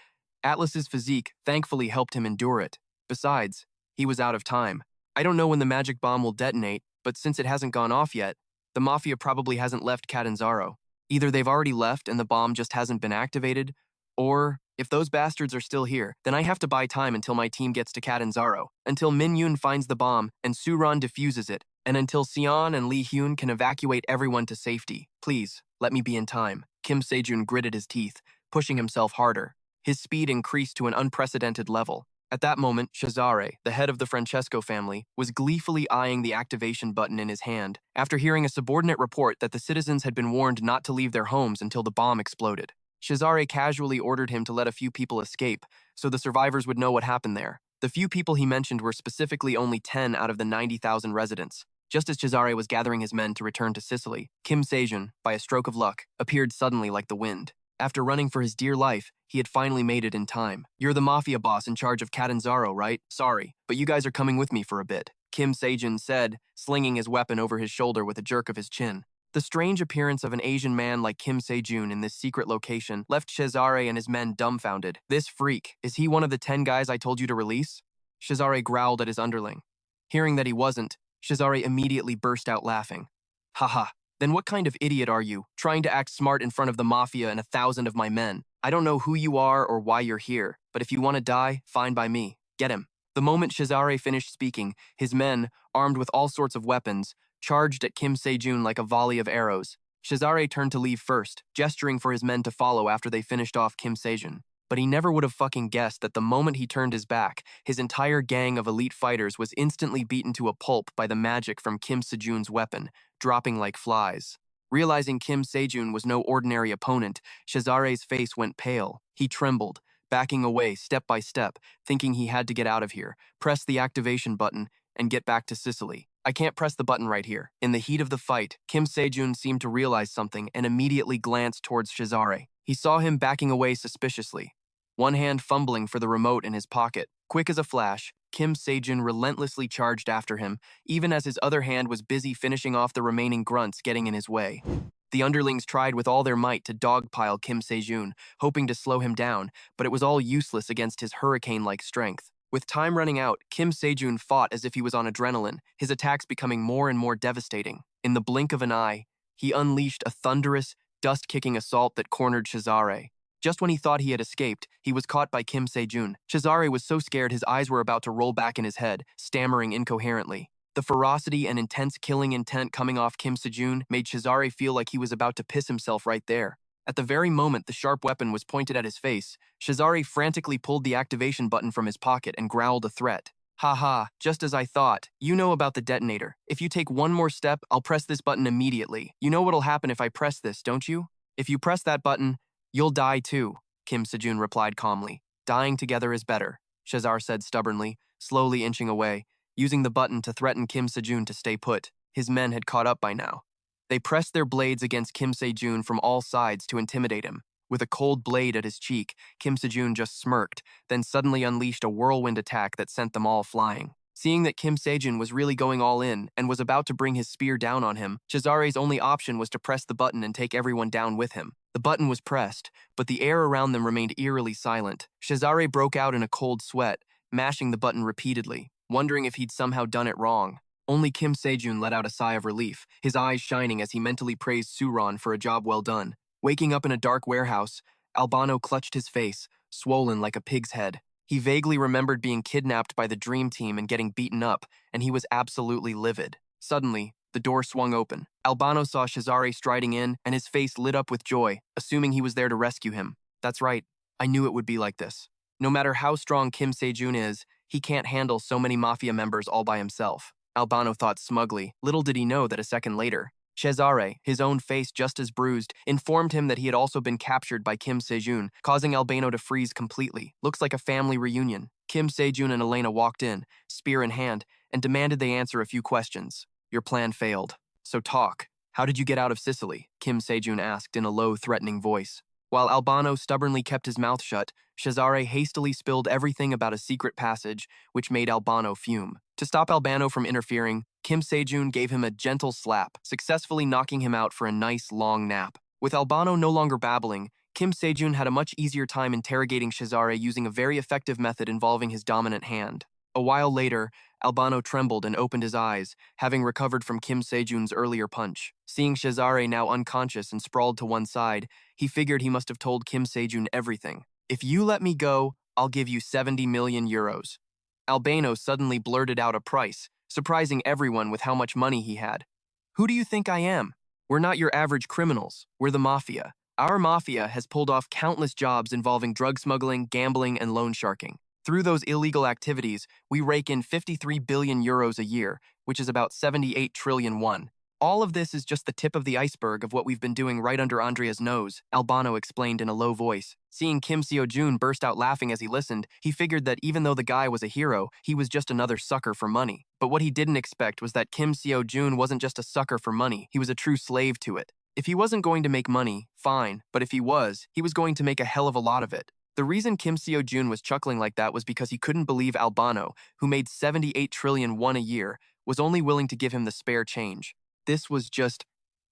S1: Atlas's physique thankfully helped him endure it. Besides, he was out of time. I don't know when the magic bomb will detonate, but since it hasn't gone off yet, the Mafia probably hasn't left Catanzaro. Either they've already left and the bomb just hasn't been activated, or if those bastards are still here, then I have to buy time until my team gets to Catanzaro, until Min-yoon finds the bomb and Suran defuses it, and until Seon and Lee Hyun can evacuate everyone to safety. Please, let me be in time. Kim Sejun gritted his teeth, pushing himself harder. His speed increased to an unprecedented level. At that moment, Cesare, the head of the Francesco family, was gleefully eyeing the activation button in his hand after hearing a subordinate report that the citizens had been warned not to leave their homes until the bomb exploded. Cesare casually ordered him to let a few people escape so the survivors would know what happened there. The few people he mentioned were specifically only 10 out of the 90,000 residents. Just as Cesare was gathering his men to return to Sicily, Kim Sejun, by a stroke of luck, appeared suddenly like the wind. After running for his dear life, he had finally made it in time. You're the Mafia boss in charge of Catanzaro, right? Sorry, but you guys are coming with me for a bit, Kim Sejun said, slinging his weapon over his shoulder with a jerk of his chin. The strange appearance of an Asian man like Kim Sejun in this secret location left Cesare and his men dumbfounded. This freak, is he one of the 10 guys I told you to release? Cesare growled at his underling. Hearing that he wasn't, Cesare immediately burst out laughing. Haha, then what kind of idiot are you, trying to act smart in front of the Mafia and 1,000 of my men? I don't know who you are or why you're here, but if you want to die, fine by me. Get him. The moment Cesare finished speaking, his men, armed with all sorts of weapons, charged at Kim Sejun like a volley of arrows. Cesare turned to leave first, gesturing for his men to follow after they finished off Kim Sejun. But he never would have fucking guessed that the moment he turned his back, his entire gang of elite fighters was instantly beaten to a pulp by the magic from Kim Sejun's weapon, dropping like flies. Realizing Kim Sejun was no ordinary opponent, Cesare's face went pale. He trembled, backing away step by step, thinking he had to get out of here, press the activation button, and get back to Sicily. I can't press the button right here. In the heat of the fight, Kim Sejun seemed to realize something and immediately glanced towards Cesare. He saw him backing away suspiciously, one hand fumbling for the remote in his pocket. Quick as a flash, Kim Sejun relentlessly charged after him, even as his other hand was busy finishing off the remaining grunts getting in his way. The underlings tried with all their might to dogpile Kim Sejun, hoping to slow him down, but it was all useless against his hurricane-like strength. With time running out, Kim Sejun fought as if he was on adrenaline, his attacks becoming more and more devastating. In the blink of an eye, he unleashed a thunderous, dust-kicking assault that cornered Cesare. Just when he thought he had escaped, he was caught by Kim Sejun. Cesare was so scared his eyes were about to roll back in his head, stammering incoherently. The ferocity and intense killing intent coming off Kim Sejun made Cesare feel like he was about to piss himself right there. At the very moment the sharp weapon was pointed at his face, Cesare frantically pulled the activation button from his pocket and growled a threat. "Haha, just as I thought. You know about the detonator. If you take one more step, I'll press this button immediately. You know what'll happen if I press this, don't you? If you press that button, you'll die too," Kim Sejun replied calmly. "Dying together is better," Cesare said stubbornly, slowly inching away, using the button to threaten Kim Sejun to stay put. His men had caught up by now. They pressed their blades against Kim Sejun from all sides to intimidate him. With a cold blade at his cheek, Kim Sejun just smirked, then suddenly unleashed a whirlwind attack that sent them all flying. Seeing that Kim Sejun was really going all in and was about to bring his spear down on him, Cesare's only option was to press the button and take everyone down with him. The button was pressed, but the air around them remained eerily silent. Cesare broke out in a cold sweat, mashing the button repeatedly, wondering if he'd somehow done it wrong. Only Kim Sejun let out a sigh of relief, his eyes shining as he mentally praised Chiron for a job well done. Waking up in a dark warehouse, Albano clutched his face, swollen like a pig's head. He vaguely remembered being kidnapped by the Dream Team and getting beaten up, and he was absolutely livid. Suddenly, the door swung open. Albano saw Cesare striding in, and his face lit up with joy, assuming he was there to rescue him. "That's right, I knew it would be like this. No matter how strong Kim Sejun is, he can't handle so many mafia members all by himself," Albano thought smugly. Little did he know that a second later, Cesare, his own face just as bruised, informed him that he had also been captured by Kim Sejun, causing Albano to freeze completely. "Looks like a family reunion." Kim Sejun and Elena walked in, spear in hand, and demanded they answer a few questions. "Your plan failed. So talk. How did you get out of Sicily?" Kim Sejun asked in a low, threatening voice. While Albano stubbornly kept his mouth shut, Cesare hastily spilled everything about a secret passage, which made Albano fume. To stop Albano from interfering, Kim Sejun gave him a gentle slap, successfully knocking him out for a nice, long nap. With Albano no longer babbling, Kim Sejun had a much easier time interrogating Cesare using a very effective method involving his dominant hand. A while later, Albano trembled and opened his eyes, having recovered from Kim Sejun's earlier punch. Seeing Cesare now unconscious and sprawled to one side, he figured he must have told Kim Sejun everything. "If you let me go, I'll give you 70 million euros. Albano suddenly blurted out a price, surprising everyone with how much money he had. "Who do you think I am? We're not your average criminals. We're the mafia. Our mafia has pulled off countless jobs involving drug smuggling, gambling, and loan sharking. Through those illegal activities, we rake in 53 billion euros a year, which is about 78 trillion won. All of this is just the tip of the iceberg of what we've been doing right under Andrea's nose," Albano explained in a low voice. Seeing Kim Sejun burst out laughing as he listened, he figured that even though the guy was a hero, he was just another sucker for money. But what he didn't expect was that Kim Sejun wasn't just a sucker for money, he was a true slave to it. If he wasn't going to make money, fine, but if he was going to make a hell of a lot of it. The reason Kim Sejun was chuckling like that was because he couldn't believe Albano, who made 78 trillion won a year, was only willing to give him the spare change. This was just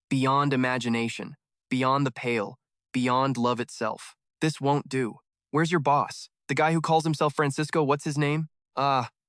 S1: beyond imagination, beyond the pale, beyond love itself. This won't do. Where's your boss? The guy who calls himself Francisco, what's his name?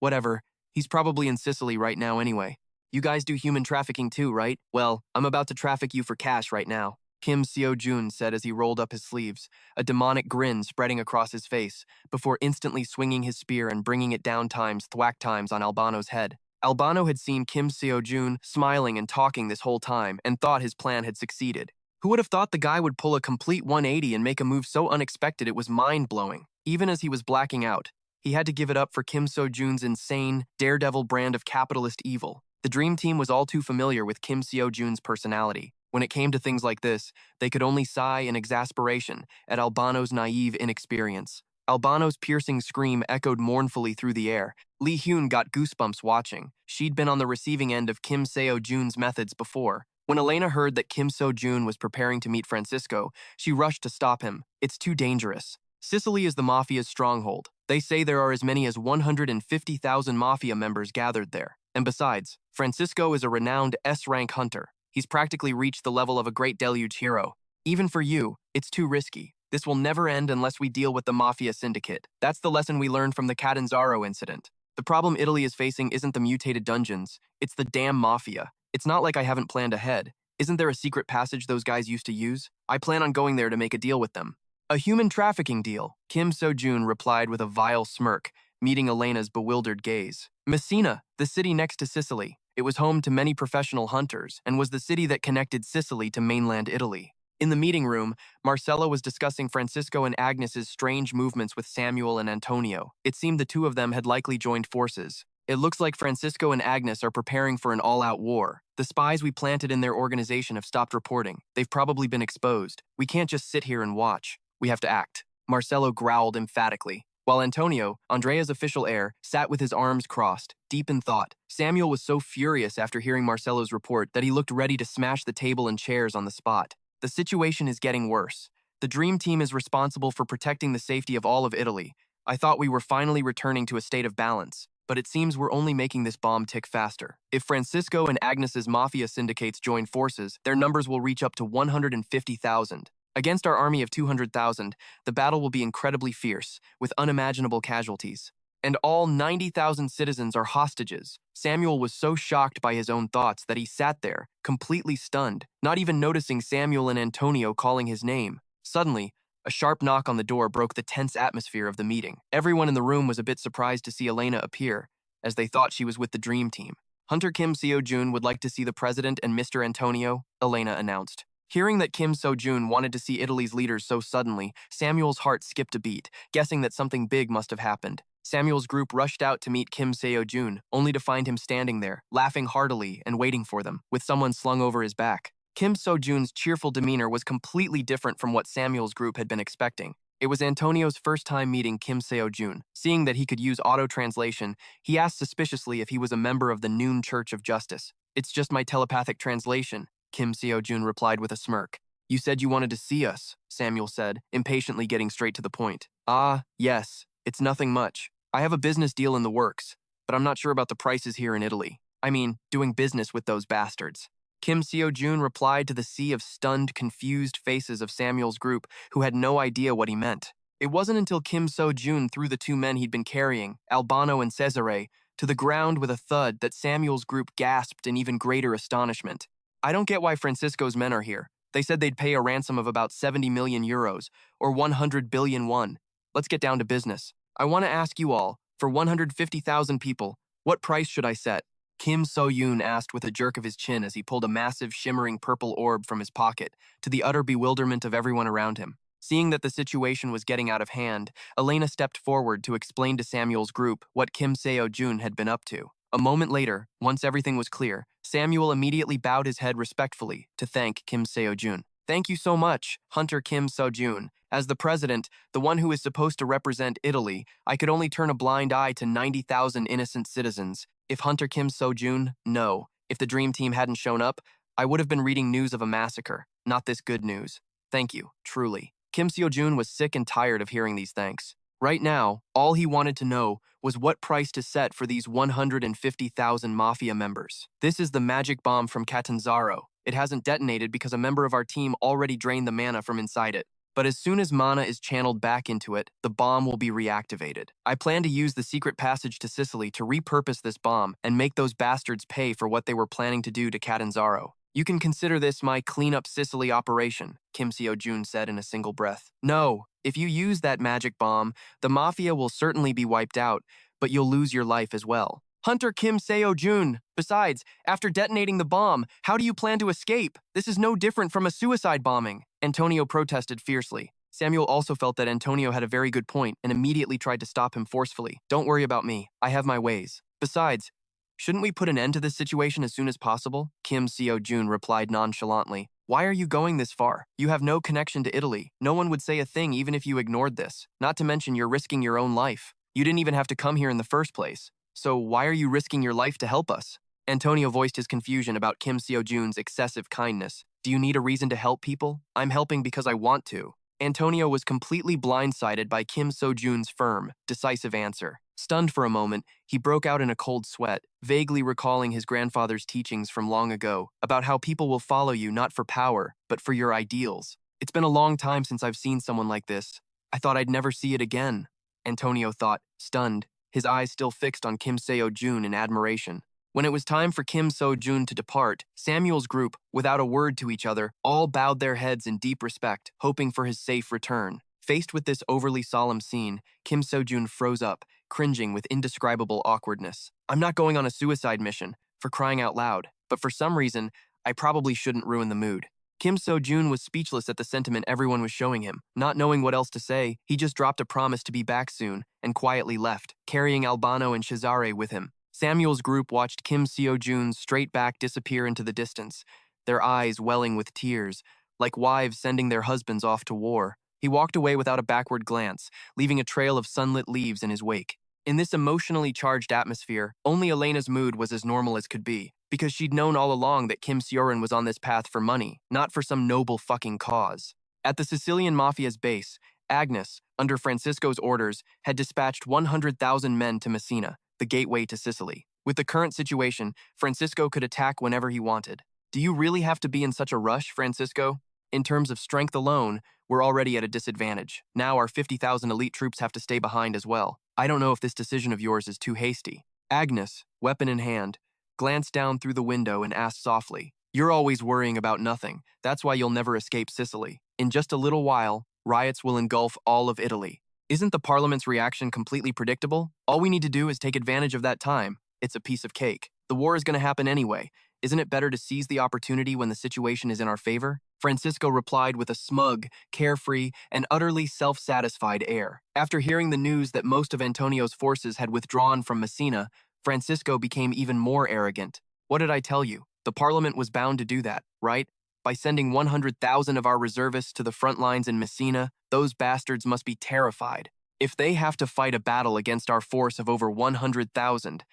S1: Whatever. He's probably in Sicily right now anyway. You guys do human trafficking too, right? Well, I'm about to traffic you for cash right now," Kim Sejun said as he rolled up his sleeves, a demonic grin spreading across his face, before instantly swinging his spear and bringing it down thwack times on Albano's head. Albano had seen Kim Sejun smiling and talking this whole time and thought his plan had succeeded. Who would have thought the guy would pull a complete 180 and make a move so unexpected it was mind-blowing? Even as he was blacking out, he had to give it up for Kim Sejun's insane, daredevil brand of capitalist evil. The Dream Team was all too familiar with Kim Sejun's personality. When it came to things like this, they could only sigh in exasperation at Albano's naive inexperience. Albano's piercing scream echoed mournfully through the air. Lee Hyun got goosebumps watching. She'd been on the receiving end of Kim Seo-jun's methods before. When Elena heard that Kim Seo-jun was preparing to meet Francisco, she rushed to stop him. It's too dangerous. Sicily is the mafia's stronghold. They say there are as many as 150,000 mafia members gathered there. And besides, Francisco is a renowned S-rank hunter. He's practically reached the level of a great deluge hero. Even for you, it's too risky. This will never end unless we deal with the mafia syndicate. That's the lesson we learned from the Catanzaro incident. The problem Italy is facing isn't the mutated dungeons, it's the damn mafia. It's not like I haven't planned ahead. Isn't there a secret passage those guys used to use? I plan on going there to make a deal with them. A human trafficking deal, Kim Seo-jun replied with a vile smirk, meeting Elena's bewildered gaze. Messina, the city next to Sicily. It was home to many professional hunters and was the city that connected Sicily to mainland Italy. In the meeting room, Marcella was discussing Francisco and Agnes's strange movements with Samuel and Antonio. It seemed the two of them had likely joined forces. It looks like Francisco and Agnes are preparing for an all-out war. The spies we planted in their organization have stopped reporting. They've probably been exposed. We can't just sit here and watch. We have to act. Marcello growled emphatically, while Antonio, Andrea's official heir, sat with his arms crossed, deep in thought. Samuel was so furious after hearing Marcello's report that he looked ready to smash the table and chairs on the spot. The situation is getting worse. The Dream Team is responsible for protecting the safety of all of Italy. I thought we were finally returning to a state of balance, but it seems we're only making this bomb tick faster. If Francisco and Agnes's mafia syndicates join forces, their numbers will reach up to 150,000. Against our army of 200,000, the battle will be incredibly fierce, with unimaginable casualties. And all 90,000 citizens are hostages. Samuel was so shocked by his own thoughts that he sat there, completely stunned, not even noticing Samuel and Antonio calling his name. Suddenly, a sharp knock on the door broke the tense atmosphere of the meeting. Everyone in the room was a bit surprised to see Elena appear, as they thought she was with the Dream Team. Hunter Kim Seo-jun would like to see the president and Mr. Antonio, Elena announced. Hearing that Kim Seo-jun wanted to see Italy's leaders so suddenly, Samuel's heart skipped a beat, guessing that something big must have happened. Samuel's group rushed out to meet Kim Seo-jun, only to find him standing there, laughing heartily and waiting for them, with someone slung over his back. Kim Seo-jun's cheerful demeanor was completely different from what Samuel's group had been expecting. It was Antonio's first time meeting Kim Seo-jun. Seeing that he could use auto-translation, he asked suspiciously if he was a member of the Noon Church of Justice. "It's just my telepathic translation," Kim Seo-jun replied with a smirk. "You said you wanted to see us," Samuel said, impatiently getting straight to the point. "Ah, yes. It's nothing much. I have a business deal in the works, but I'm not sure about the prices here in Italy. I mean, doing business with those bastards." Kim Seo-jun replied to the sea of stunned, confused faces of Samuel's group, who had no idea what he meant. It wasn't until Kim Seo-jun threw the two men he'd been carrying, Albano and Cesare, to the ground with a thud that Samuel's group gasped in even greater astonishment. "I don't get why Francisco's men are here. They said they'd pay a ransom of about 70 million euros, or 100 billion won. Let's get down to business. I want to ask you all, for 150,000 people, what price should I set?" Kim Seo-jun asked with a jerk of his chin as he pulled a massive, shimmering purple orb from his pocket, to the utter bewilderment of everyone around him. Seeing that the situation was getting out of hand, Elena stepped forward to explain to Samuel's group what Kim Seo-jun had been up to. A moment later, once everything was clear, Samuel immediately bowed his head respectfully to thank Kim Seo-jun. "Thank you so much, Hunter Kim Seo-jun. As the president, the one who is supposed to represent Italy, I could only turn a blind eye to 90,000 innocent citizens. If Hunter Kim Seo-jun, no. If the Dream Team hadn't shown up, I would have been reading news of a massacre, not this good news. Thank you, truly." Kim Seo-jun was sick and tired of hearing these thanks. Right now, all he wanted to know was what price to set for these 150,000 mafia members. "This is the magic bomb from Catanzaro. It hasn't detonated because a member of our team already drained the mana from inside it. But as soon as mana is channeled back into it, the bomb will be reactivated. I plan to use the secret passage to Sicily to repurpose this bomb and make those bastards pay for what they were planning to do to Catanzaro. You can consider this my Clean Up Sicily operation," Kim Seo-jun said in a single breath. "No, if you use that magic bomb, the mafia will certainly be wiped out, but you'll lose your life as well." "Hunter Kim Seo-jun, besides, after detonating the bomb, how do you plan to escape? This is no different from a suicide bombing," Antonio protested fiercely. Samuel also felt that Antonio had a very good point and immediately tried to stop him forcefully. "Don't worry about me. I have my ways. Besides, shouldn't we put an end to this situation as soon as possible?" Kim Seo-jun replied nonchalantly. Why are you going this far? You have no connection to Italy. No one would say a thing even if you ignored this. Not to mention you're risking your own life. You didn't even have to come here in the first place. So why are you risking your life to help us? Antonio voiced his confusion about Kim Sejun's excessive kindness. Do you need a reason to help people? I'm helping because I want to. Antonio was completely blindsided by Kim Sejun's firm, decisive answer. Stunned for a moment, he broke out in a cold sweat, vaguely recalling his grandfather's teachings from long ago about how people will follow you not for power, but for your ideals. It's been a long time since I've seen someone like this. I thought I'd never see it again, Antonio thought, stunned, his eyes still fixed on Kim Sejun in admiration. When it was time for Kim Sejun to depart, Samuel's group, without a word to each other, all bowed their heads in deep respect, hoping for his safe return. Faced with this overly solemn scene, Kim Sejun froze up, cringing with indescribable awkwardness. I'm not going on a suicide mission, for crying out loud, but for some reason, I probably shouldn't ruin the mood. Kim Sejun was speechless at the sentiment everyone was showing him. Not knowing what else to say, he just dropped a promise to be back soon and quietly left, carrying Albano and Cesare with him. Samuel's group watched Kim Sejun's straight back disappear into the distance, their eyes welling with tears, like wives sending their husbands off to war. He walked away without a backward glance, leaving a trail of sunlit leaves in his wake. In this emotionally charged atmosphere, only Elena's mood was as normal as could be, because she'd known all along that Kim Sejun was on this path for money, not for some noble fucking cause. At the Sicilian Mafia's base, Agnes, under Francisco's orders, had dispatched 100,000 men to Messina, the gateway to Sicily. With the current situation, Francisco could attack whenever he wanted. Do you really have to be in such a rush, Francisco? In terms of strength alone, we're already at a disadvantage. Now our 50,000 elite troops have to stay behind as well. I don't know if this decision of yours is too hasty. Agnes, weapon in hand, glanced down through the window and asked softly, You're always worrying about nothing. That's why you'll never escape Sicily. In just a little while, riots will engulf all of Italy. Isn't the parliament's reaction completely predictable? All we need to do is take advantage of that time. It's a piece of cake. The war is going to happen anyway. Isn't it better to seize the opportunity when the situation is in our favor? Francisco replied with a smug, carefree, and utterly self-satisfied air. After hearing the news that most of Antonio's forces had withdrawn from Messina, Francisco became even more arrogant. What did I tell you? The parliament was bound to do that, right? By sending 100,000 of our reservists to the front lines in Messina, those bastards must be terrified. If they have to fight a battle against our force of over 100,000,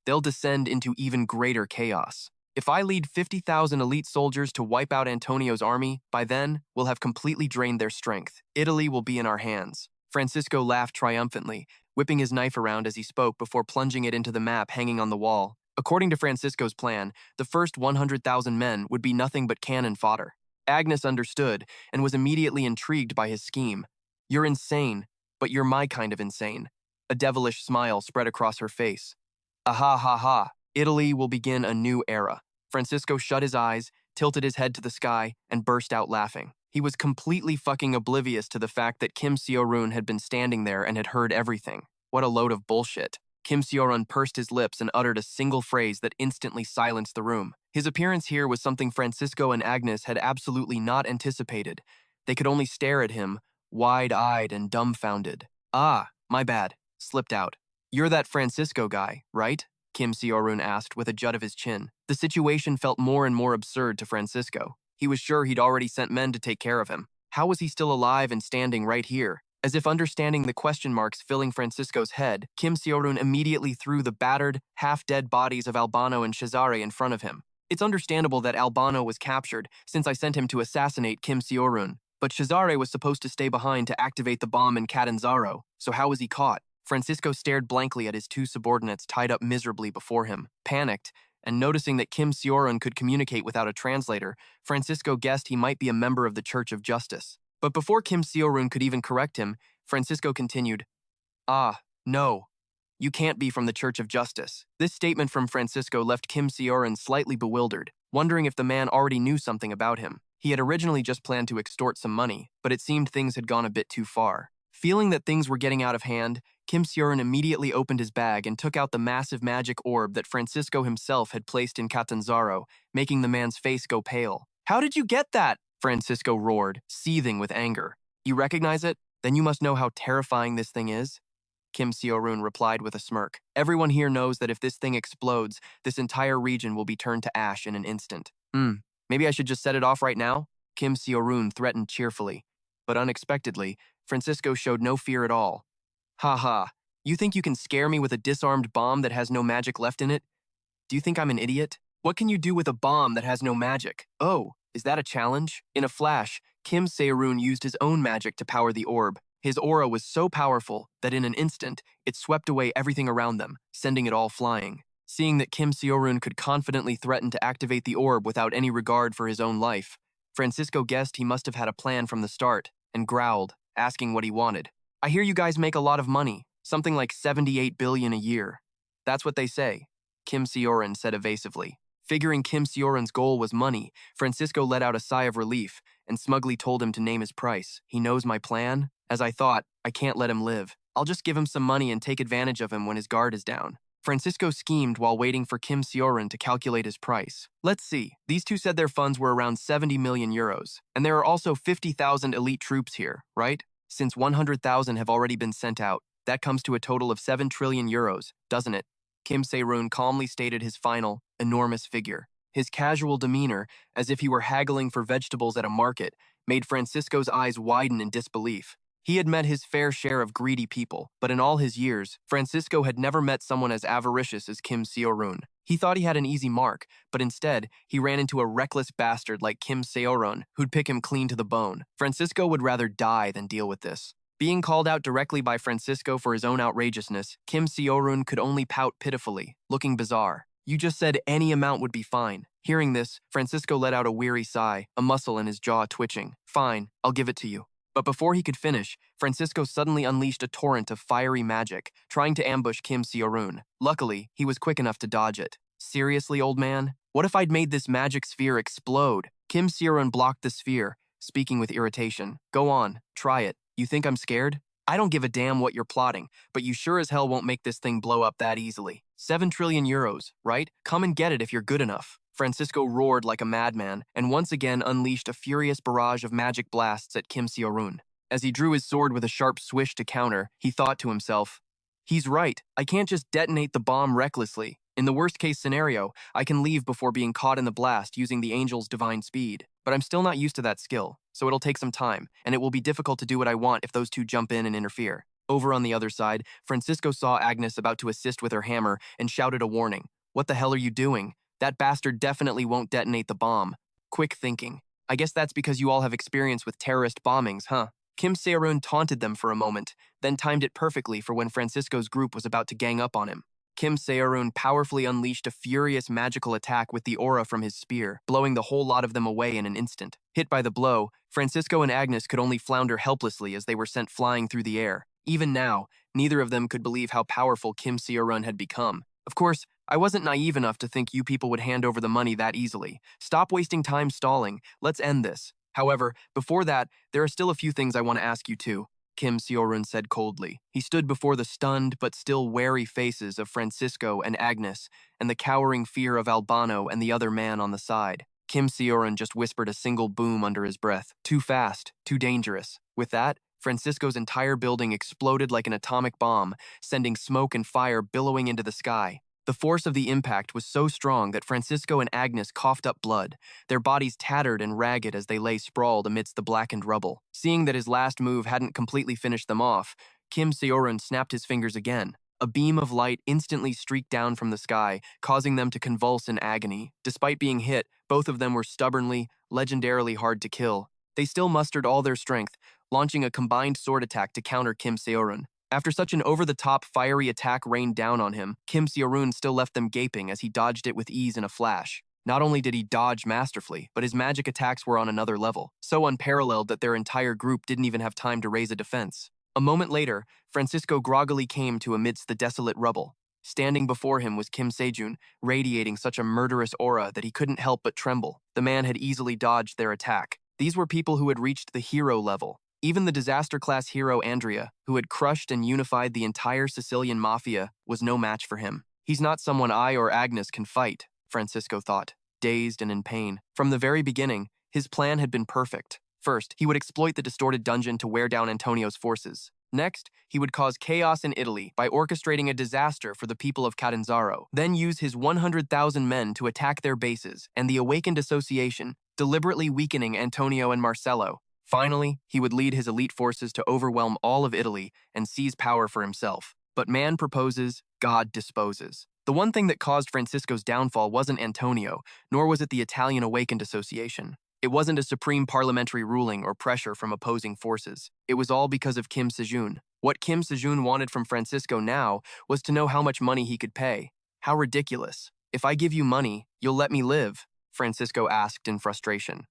S1: they'll descend into even greater chaos. If I lead 50,000 elite soldiers to wipe out Antonio's army, by then, we'll have completely drained their strength. Italy will be in our hands. Francisco laughed triumphantly, whipping his knife around as he spoke before plunging it into the map hanging on the wall. According to Francisco's plan, the first 100,000 men would be nothing but cannon fodder. Agnes understood and was immediately intrigued by his scheme. You're insane, but you're my kind of insane. A devilish smile spread across her face. Aha ha ha, Italy will begin a new era. Francisco shut his eyes, tilted his head to the sky, and burst out laughing. He was completely fucking oblivious to the fact that Kim Sejun had been standing there and had heard everything. What a load of bullshit. Kim Sejun pursed his lips and uttered a single phrase that instantly silenced the room. His appearance here was something Francisco and Agnes had absolutely not anticipated. They could only stare at him, wide-eyed and dumbfounded. Ah, my bad. Slipped out. You're that Francisco guy, right? Kim Sejun asked with a jut of his chin. The situation felt more and more absurd to Francisco. He was sure he'd already sent men to take care of him. How was he still alive and standing right here? As if understanding the question marks filling Francisco's head, Kim Sejun immediately threw the battered, half-dead bodies of Albano and Cesare in front of him. It's understandable that Albano was captured, since I sent him to assassinate Kim Sejun. But Cesare was supposed to stay behind to activate the bomb in Catanzaro, so how was he caught? Francisco stared blankly at his two subordinates tied up miserably before him. Panicked, and noticing that Kim Sejun could communicate without a translator, Francisco guessed he might be a member of the Church of Justice. But before Kim Sejun could even correct him, Francisco continued, Ah, no. You can't be from the Church of Justice. This statement from Francisco left Kim Sejun slightly bewildered, wondering if the man already knew something about him. He had originally just planned to extort some money, but it seemed things had gone a bit too far. Feeling that things were getting out of hand, Kim Sejun immediately opened his bag and took out the massive magic orb that Francisco himself had placed in Catanzaro, making the man's face go pale. How did you get that? Francisco roared, seething with anger. You recognize it? Then you must know how terrifying this thing is. Kim Sejun replied with a smirk. Everyone here knows that if this thing explodes, this entire region will be turned to ash in an instant. Maybe I should just set it off right now? Kim Sejun threatened cheerfully. But unexpectedly, Francisco showed no fear at all. Ha ha, you think you can scare me with a disarmed bomb that has no magic left in it? Do you think I'm an idiot? What can you do with a bomb that has no magic? Oh, is that a challenge? In a flash, Kim Sejun used his own magic to power the orb. His aura was so powerful that in an instant, it swept away everything around them, sending it all flying. Seeing that Kim Sejun could confidently threaten to activate the orb without any regard for his own life, Francisco guessed he must have had a plan from the start, and growled, asking what he wanted. I hear you guys make a lot of money, something like 78 billion a year. That's what they say, Kim Sejun said evasively. Figuring Kim Sejun's goal was money, Francisco let out a sigh of relief and smugly told him to name his price. He knows my plan? As I thought, I can't let him live. I'll just give him some money and take advantage of him when his guard is down. Francisco schemed while waiting for Kim Sejun to calculate his price. Let's see, these two said their funds were around 70 million euros, and there are also 50,000 elite troops here, right? Since 100,000 have already been sent out, that comes to a total of 7 trillion euros, doesn't it? Kim Sejun calmly stated his final, enormous figure. His casual demeanor, as if he were haggling for vegetables at a market, made Francisco's eyes widen in disbelief. He had met his fair share of greedy people, but in all his years, Francisco had never met someone as avaricious as Kim Sejun. He thought he had an easy mark, but instead, he ran into a reckless bastard like Kim Sejun who'd pick him clean to the bone. Francisco would rather die than deal with this. Being called out directly by Francisco for his own outrageousness, Kim Sejun could only pout pitifully, looking bizarre. You just said any amount would be fine. Hearing this, Francisco let out a weary sigh, a muscle in his jaw twitching. Fine, I'll give it to you. But before he could finish, Francisco suddenly unleashed a torrent of fiery magic, trying to ambush Kim Sejun. Luckily, he was quick enough to dodge it. Seriously, old man? What if I'd made this magic sphere explode? Kim Sejun blocked the sphere, speaking with irritation. Go on, try it. You think I'm scared? I don't give a damn what you're plotting, but you sure as hell won't make this thing blow up that easily. 7 trillion euros, right? Come and get it if you're good enough. Francisco roared like a madman, and once again unleashed a furious barrage of magic blasts at Kim Sejun. As he drew his sword with a sharp swish to counter, he thought to himself, he's right, I can't just detonate the bomb recklessly. In the worst-case scenario, I can leave before being caught in the blast using the angel's divine speed. But I'm still not used to that skill, so it'll take some time, and it will be difficult to do what I want if those two jump in and interfere. Over on the other side, Francisco saw Agnes about to assist with her hammer and shouted a warning. What the hell are you doing? That bastard definitely won't detonate the bomb. Quick thinking. I guess that's because you all have experience with terrorist bombings, huh? Kim Sejun taunted them for a moment, then timed it perfectly for when Francisco's group was about to gang up on him. Kim Sejun powerfully unleashed a furious magical attack with the aura from his spear, blowing the whole lot of them away in an instant. Hit by the blow, Francisco and Agnes could only flounder helplessly as they were sent flying through the air. Even now, neither of them could believe how powerful Kim Sejun had become. Of course, I wasn't naive enough to think you people would hand over the money that easily. Stop wasting time stalling. Let's end this. However, before that, there are still a few things I want to ask you too, Kim Sejun said coldly. He stood before the stunned but still wary faces of Francisco and Agnes, and the cowering fear of Albano and the other man on the side. Kim Sejun just whispered a single boom under his breath. Too fast, too dangerous. With that, Francisco's entire building exploded like an atomic bomb, sending smoke and fire billowing into the sky. The force of the impact was so strong that Francisco and Agnes coughed up blood, their bodies tattered and ragged as they lay sprawled amidst the blackened rubble. Seeing that his last move hadn't completely finished them off, Kim Sejun snapped his fingers again. A beam of light instantly streaked down from the sky, causing them to convulse in agony. Despite being hit, both of them were stubbornly, legendarily hard to kill. They still mustered all their strength, launching a combined sword attack to counter Kim Sejun. After such an over-the-top fiery attack rained down on him, Kim Sejun still left them gaping as he dodged it with ease in a flash. Not only did he dodge masterfully, but his magic attacks were on another level, so unparalleled that their entire group didn't even have time to raise a defense. A moment later, Francisco groggily came to amidst the desolate rubble. Standing before him was Kim Sejun, radiating such a murderous aura that he couldn't help but tremble. The man had easily dodged their attack. These were people who had reached the hero level. Even the disaster-class hero Andrea, who had crushed and unified the entire Sicilian mafia, was no match for him. He's not someone I or Agnes can fight, Francisco thought, dazed and in pain. From the very beginning, his plan had been perfect. First, he would exploit the distorted dungeon to wear down Antonio's forces. Next, he would cause chaos in Italy by orchestrating a disaster for the people of Catanzaro, then use his 100,000 men to attack their bases and the awakened association, deliberately weakening Antonio and Marcello. Finally, he would lead his elite forces to overwhelm all of Italy and seize power for himself. But man proposes, God disposes. The one thing that caused Francisco's downfall wasn't Antonio, nor was it the Italian Awakened Association. It wasn't a supreme parliamentary ruling or pressure from opposing forces. It was all because of Kim Sejun. What Kim Sejun wanted from Francisco now was to know how much money he could pay. How ridiculous. If I give you money, you'll let me live, Francisco asked in frustration.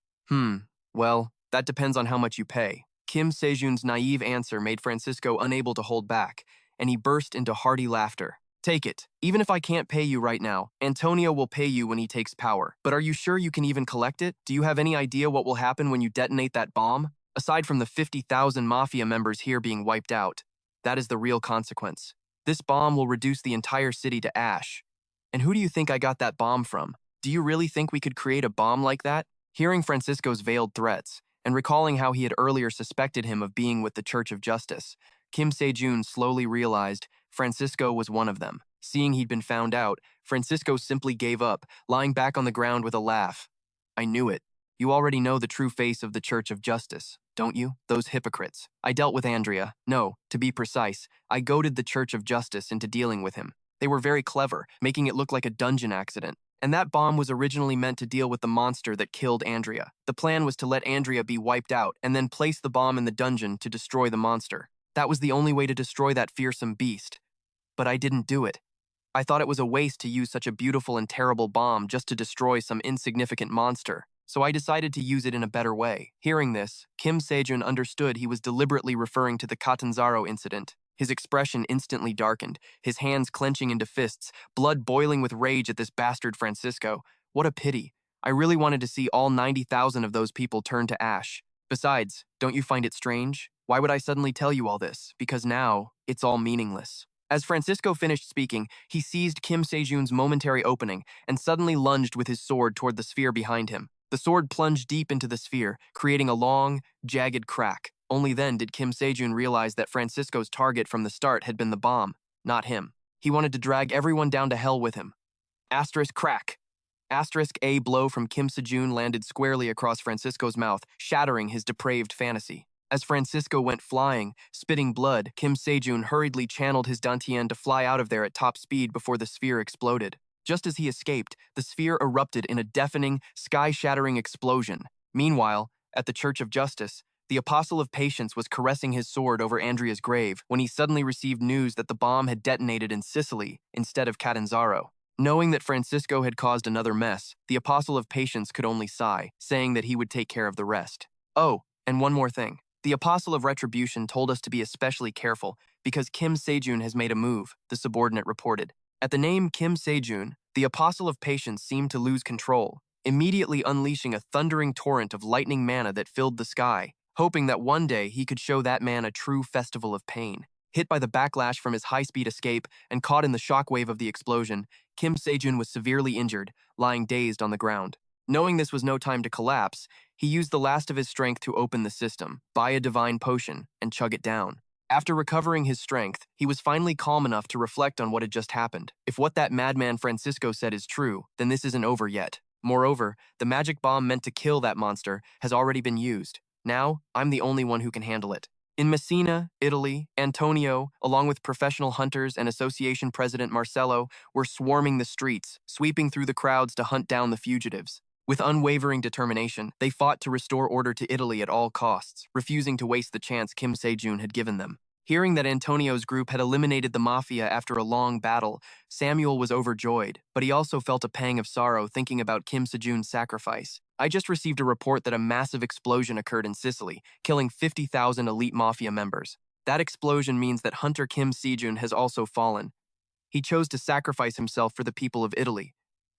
S1: Well, that depends on how much you pay. Kim Sejun's naive answer made Francisco unable to hold back, and he burst into hearty laughter. Take it. Even if I can't pay you right now, Antonio will pay you when he takes power. But are you sure you can even collect it? Do you have any idea what will happen when you detonate that bomb? Aside from the 50,000 mafia members here being wiped out, that is the real consequence. This bomb will reduce the entire city to ash. And who do you think I got that bomb from? Do you really think we could create a bomb like that? Hearing Francisco's veiled threats, and recalling how he had earlier suspected him of being with the Church of Justice, Kim Sejun slowly realized Francisco was one of them. Seeing he'd been found out, Francisco simply gave up, lying back on the ground with a laugh. I knew it. You already know the true face of the Church of Justice, don't you? Those hypocrites. I dealt with Andrea. No, to be precise, I goaded the Church of Justice into dealing with him. They were very clever, making it look like a dungeon accident. And that bomb was originally meant to deal with the monster that killed Andrea. The plan was to let Andrea be wiped out and then place the bomb in the dungeon to destroy the monster. That was the only way to destroy that fearsome beast. But I didn't do it. I thought it was a waste to use such a beautiful and terrible bomb just to destroy some insignificant monster, so I decided to use it in a better way. Hearing this, Kim Sejun understood he was deliberately referring to the Catanzaro incident. His expression instantly darkened, his hands clenching into fists, blood boiling with rage at this bastard Francisco. What a pity. I really wanted to see all 90,000 of those people turn to ash. Besides, don't you find it strange? Why would I suddenly tell you all this? Because now, it's all meaningless. As Francisco finished speaking, he seized Kim Sejun's momentary opening and suddenly lunged with his sword toward the sphere behind him. The sword plunged deep into the sphere, creating a long, jagged crack. Only then did Kim Sejun realize that Francisco's target from the start had been the bomb, not him. He wanted to drag everyone down to hell with him. Asterisk crack. Asterisk A blow from Kim Sejun landed squarely across Francisco's mouth, shattering his depraved fantasy. As Francisco went flying, spitting blood, Kim Sejun hurriedly channeled his dantian to fly out of there at top speed before the sphere exploded. Just as he escaped, the sphere erupted in a deafening, sky-shattering explosion. Meanwhile, at the Church of Justice, the Apostle of Patience was caressing his sword over Andrea's grave when he suddenly received news that the bomb had detonated in Sicily instead of Catanzaro. Knowing that Francisco had caused another mess, the Apostle of Patience could only sigh, saying that he would take care of the rest. Oh, and one more thing. The Apostle of Retribution told us to be especially careful because Kim Sejun has made a move, the subordinate reported. At the name Kim Sejun, the Apostle of Patience seemed to lose control, immediately unleashing a thundering torrent of lightning manna that filled the sky, hoping that one day he could show that man a true festival of pain. Hit by the backlash from his high-speed escape and caught in the shockwave of the explosion, Kim Sejun was severely injured, lying dazed on the ground. Knowing this was no time to collapse, he used the last of his strength to open the system, buy a divine potion, and chug it down. After recovering his strength, he was finally calm enough to reflect on what had just happened. If what that madman Francisco said is true, then this isn't over yet. Moreover, the magic bomb meant to kill that monster has already been used. Now, I'm the only one who can handle it. In Messina, Italy, Antonio, along with professional hunters and association president Marcello, were swarming the streets, sweeping through the crowds to hunt down the fugitives. With unwavering determination, they fought to restore order to Italy at all costs, refusing to waste the chance Kim Sejun had given them. Hearing that Antonio's group had eliminated the mafia after a long battle, Samuel was overjoyed, but he also felt a pang of sorrow thinking about Kim Sejun's sacrifice. I just received a report that a massive explosion occurred in Sicily, killing 50,000 elite mafia members. That explosion means that Hunter Kim Sejun has also fallen. He chose to sacrifice himself for the people of Italy,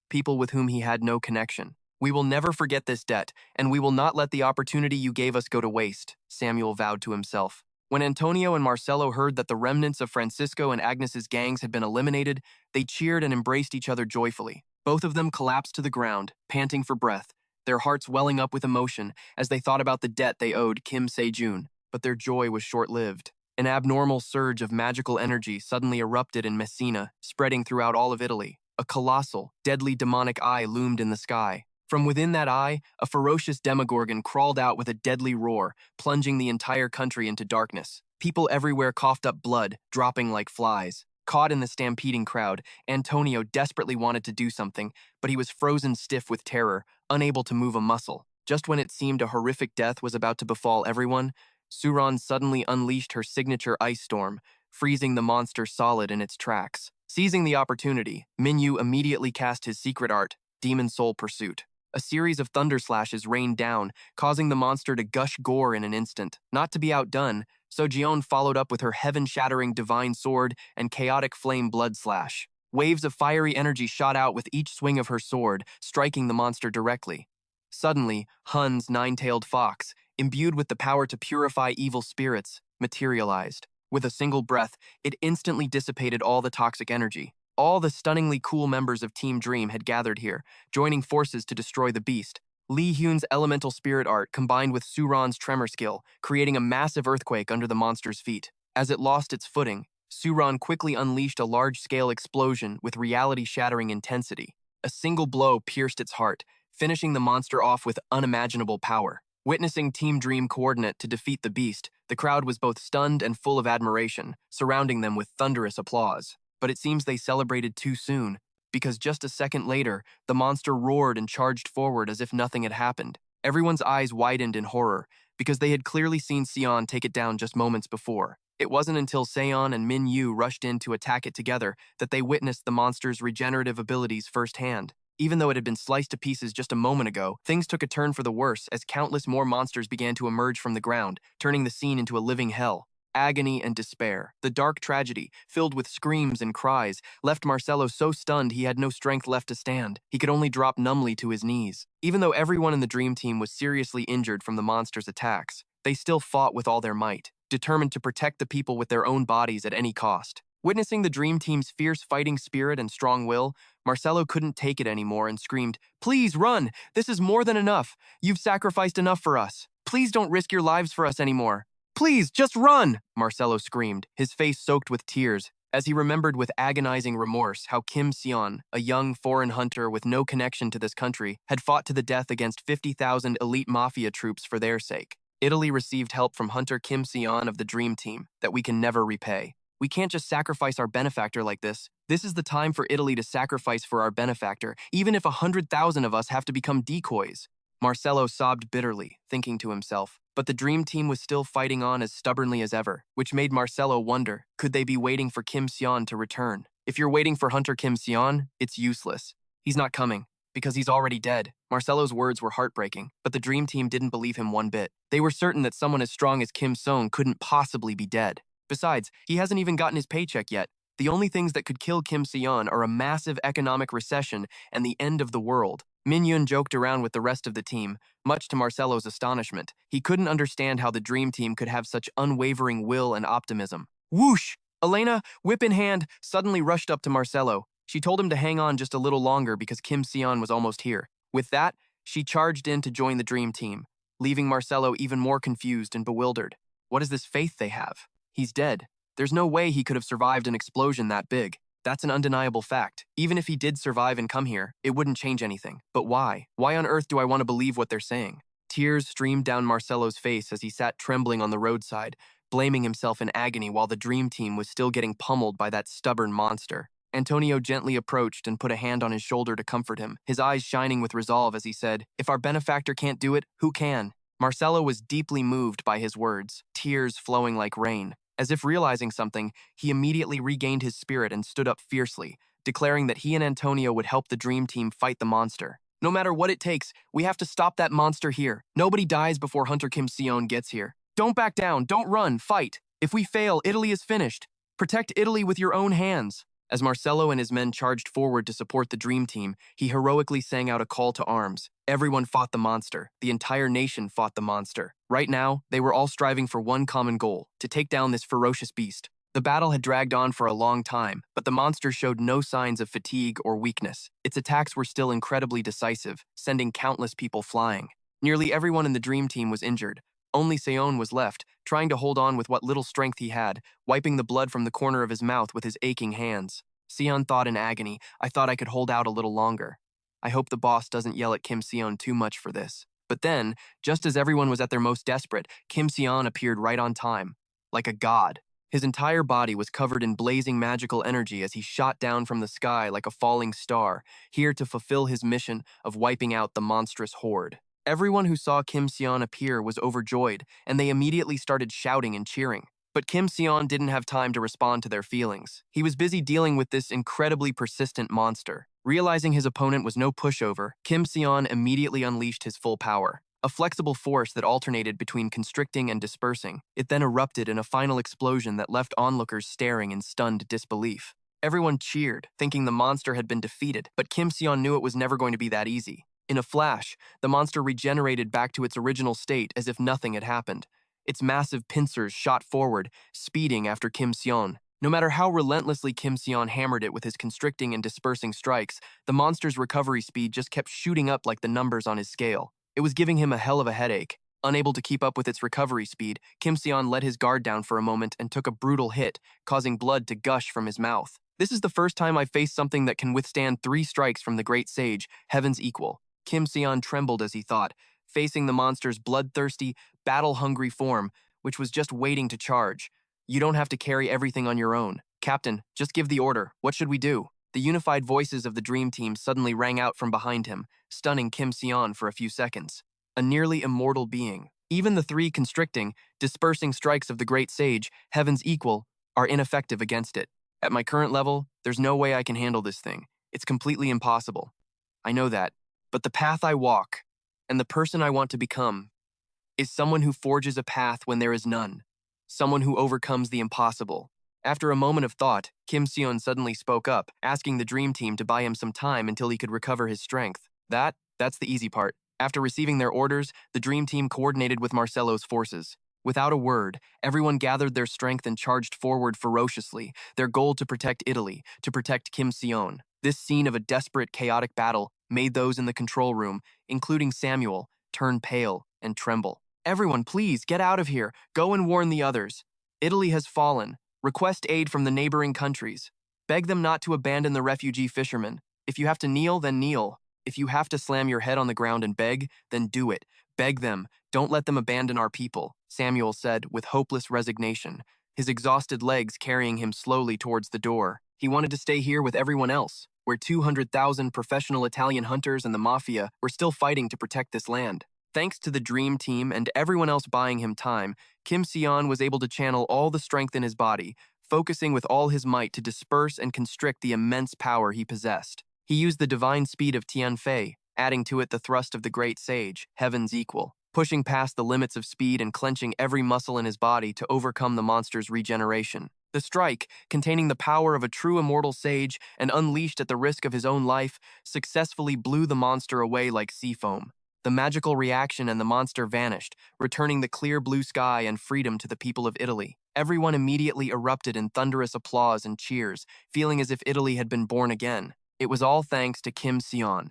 S1: people with whom he had no connection. We will never forget this debt, and we will not let the opportunity you gave us go to waste, Samuel vowed to himself. When Antonio and Marcello heard that the remnants of Francisco and Agnes's gangs had been eliminated, they cheered and embraced each other joyfully. Both of them collapsed to the ground, panting for breath, their hearts welling up with emotion as they thought about the debt they owed Kim Sejun. But their joy was short-lived. An abnormal surge of magical energy suddenly erupted in Messina, spreading throughout all of Italy. A colossal, deadly demonic eye loomed in the sky. From within that eye, a ferocious demogorgon crawled out with a deadly roar, plunging the entire country into darkness. People everywhere coughed up blood, dropping like flies. Caught in the stampeding crowd, Antonio desperately wanted to do something, but he was frozen stiff with terror, unable to move a muscle. Just when it seemed a horrific death was about to befall everyone, Chiron suddenly unleashed her signature ice storm, freezing the monster solid in its tracks. Seizing the opportunity, Minyu immediately cast his secret art, Demon Soul Pursuit. A series of thunder slashes rained down, causing the monster to gush gore in an instant. Not to be outdone, Sejun followed up with her heaven-shattering divine sword and chaotic flame blood slash. Waves of fiery energy shot out with each swing of her sword, striking the monster directly. Suddenly, Hun's nine-tailed fox, imbued with the power to purify evil spirits, materialized. With a single breath, it instantly dissipated all the toxic energy. All the stunningly cool members of Team Dream had gathered here, joining forces to destroy the beast. Lee Hyun's elemental spirit art combined with Suron's tremor skill, creating a massive earthquake under the monster's feet. As it lost its footing, Suron quickly unleashed a large-scale explosion with reality-shattering intensity. A single blow pierced its heart, finishing the monster off with unimaginable power. Witnessing Team Dream coordinate to defeat the beast, the crowd was both stunned and full of admiration, surrounding them with thunderous applause. But it seems they celebrated too soon, because just a second later, the monster roared and charged forward as if nothing had happened. Everyone's eyes widened in horror, because they had clearly seen Sion take it down just moments before. It wasn't until Seon and Min Yu rushed in to attack it together that they witnessed the monster's regenerative abilities firsthand. Even though it had been sliced to pieces just a moment ago, things took a turn for the worse as countless more monsters began to emerge from the ground, turning the scene into a living hell. Agony and despair, the dark tragedy, filled with screams and cries, left Marcelo so stunned he had no strength left to stand. He could only drop numbly to his knees. Even though everyone in the Dream Team was seriously injured from the monster's attacks, they still fought with all their might, determined to protect the people with their own bodies at any cost. Witnessing the Dream Team's fierce fighting spirit and strong will, Marcelo couldn't take it anymore and screamed, "Please run! This is more than enough! You've sacrificed enough for us! Please don't risk your lives for us anymore! Please, just run!" Marcelo screamed, his face soaked with tears, as he remembered with agonizing remorse how Kim Sejun, a young foreign hunter with no connection to this country, had fought to the death against 50,000 elite mafia troops for their sake. Italy received help from Hunter Kim Sejun of the Dream Team that we can never repay. We can't just sacrifice our benefactor like this. This is the time for Italy to sacrifice for our benefactor, even if 100,000 of us have to become decoys. Marcelo sobbed bitterly, thinking to himself, but the Dream Team was still fighting on as stubbornly as ever, which made Marcelo wonder, could they be waiting for Kim Sejun to return? If you're waiting for Hunter Kim Sejun, it's useless. He's not coming, because he's already dead. Marcelo's words were heartbreaking, but the Dream Team didn't believe him one bit. They were certain that someone as strong as Kim Sejun couldn't possibly be dead. Besides, he hasn't even gotten his paycheck yet. The only things that could kill Kim Sejun are a massive economic recession and the end of the world. Min Yun joked around with the rest of the team, much to Marcelo's astonishment. He couldn't understand how the Dream Team could have such unwavering will and optimism. Whoosh! Elena, whip in hand, suddenly rushed up to Marcelo. She told him to hang on just a little longer because Kim Sejun was almost here. With that, she charged in to join the Dream Team, leaving Marcelo even more confused and bewildered. What is this faith they have? He's dead. There's no way he could have survived an explosion that big. That's an undeniable fact. Even if he did survive and come here, it wouldn't change anything. But why? Why on earth do I want to believe what they're saying? Tears streamed down Marcelo's face as he sat trembling on the roadside, blaming himself in agony while the Dream Team was still getting pummeled by that stubborn monster. Antonio gently approached and put a hand on his shoulder to comfort him, his eyes shining with resolve as he said, "If our benefactor can't do it, who can?" Marcelo was deeply moved by his words, tears flowing like rain. As if realizing something, he immediately regained his spirit and stood up fiercely, declaring that he and Antonio would help the Dream Team fight the monster. No matter what it takes, we have to stop that monster here. Nobody dies before Hunter Kim Sejun gets here. Don't back down, don't run, fight. If we fail, Italy is finished. Protect Italy with your own hands. As Marcelo and his men charged forward to support the Dream Team, he heroically sang out a call to arms. Everyone fought the monster. The entire nation fought the monster. Right now, they were all striving for one common goal, to take down this ferocious beast. The battle had dragged on for a long time, but the monster showed no signs of fatigue or weakness. Its attacks were still incredibly decisive, sending countless people flying. Nearly everyone in the Dream Team was injured, Only Seon was left, trying to hold on with what little strength he had, wiping the blood from the corner of his mouth with his aching hands. Seon thought in agony, I thought I could hold out a little longer. I hope the boss doesn't yell at Kim Seon too much for this. But then, just as everyone was at their most desperate, Kim Seon appeared right on time, like a god. His entire body was covered in blazing magical energy as he shot down from the sky like a falling star, here to fulfill his mission of wiping out the monstrous horde. Everyone who saw Kim Seon appear was overjoyed, and they immediately started shouting and cheering. But Kim Seon didn't have time to respond to their feelings. He was busy dealing with this incredibly persistent monster. Realizing his opponent was no pushover, Kim Seon immediately unleashed his full power. A flexible force that alternated between constricting and dispersing. It then erupted in a final explosion that left onlookers staring in stunned disbelief. Everyone cheered, thinking the monster had been defeated, but Kim Seon knew it was never going to be that easy. In a flash, the monster regenerated back to its original state as if nothing had happened. Its massive pincers shot forward, speeding after Kim Seon. No matter how relentlessly Kim Seon hammered it with his constricting and dispersing strikes, the monster's recovery speed just kept shooting up like the numbers on his scale. It was giving him a hell of a headache. Unable to keep up with its recovery speed, Kim Seon let his guard down for a moment and took a brutal hit, causing blood to gush from his mouth. This is the first time I've faced something that can withstand 3 strikes from the great sage, Heaven's equal. Kim Seon trembled as he thought, facing the monster's bloodthirsty, battle-hungry form, which was just waiting to charge. You don't have to carry everything on your own. Captain, just give the order. What should we do? The unified voices of the Dream Team suddenly rang out from behind him, stunning Kim Seon for a few seconds. A nearly immortal being. Even the 3 constricting, dispersing strikes of the great sage, Heaven's equal, are ineffective against it. At my current level, there's no way I can handle this thing. It's completely impossible. I know that. But the path I walk, and the person I want to become, is someone who forges a path when there is none. Someone who overcomes the impossible. After a moment of thought, Kim Seon suddenly spoke up, asking the Dream Team to buy him some time until he could recover his strength. That's the easy part. After receiving their orders, the Dream Team coordinated with Marcelo's forces. Without a word, everyone gathered their strength and charged forward ferociously, their goal to protect Italy, to protect Kim Seon. This scene of a desperate, chaotic battle made those in the control room, including Samuel, turn pale and tremble. Everyone, please, get out of here. Go and warn the others. Italy has fallen. Request aid from the neighboring countries. Beg them not to abandon the refugee fishermen. If you have to kneel, then kneel. If you have to slam your head on the ground and beg, then do it. Beg them. Don't let them abandon our people, Samuel said with hopeless resignation, his exhausted legs carrying him slowly towards the door. He wanted to stay here with everyone else, where 200,000 professional Italian hunters and the mafia were still fighting to protect this land. Thanks to the Dream Team and everyone else buying him time, Kim Seon was able to channel all the strength in his body, focusing with all his might to disperse and constrict the immense power he possessed. He used the divine speed of Tianfei, adding to it the thrust of the great sage, Heaven's equal, pushing past the limits of speed and clenching every muscle in his body to overcome the monster's regeneration. The strike, containing the power of a true immortal sage and unleashed at the risk of his own life, successfully blew the monster away like sea foam. The magical reaction and the monster vanished, returning the clear blue sky and freedom to the people of Italy. Everyone immediately erupted in thunderous applause and cheers, feeling as if Italy had been born again. It was all thanks to Kim Seon.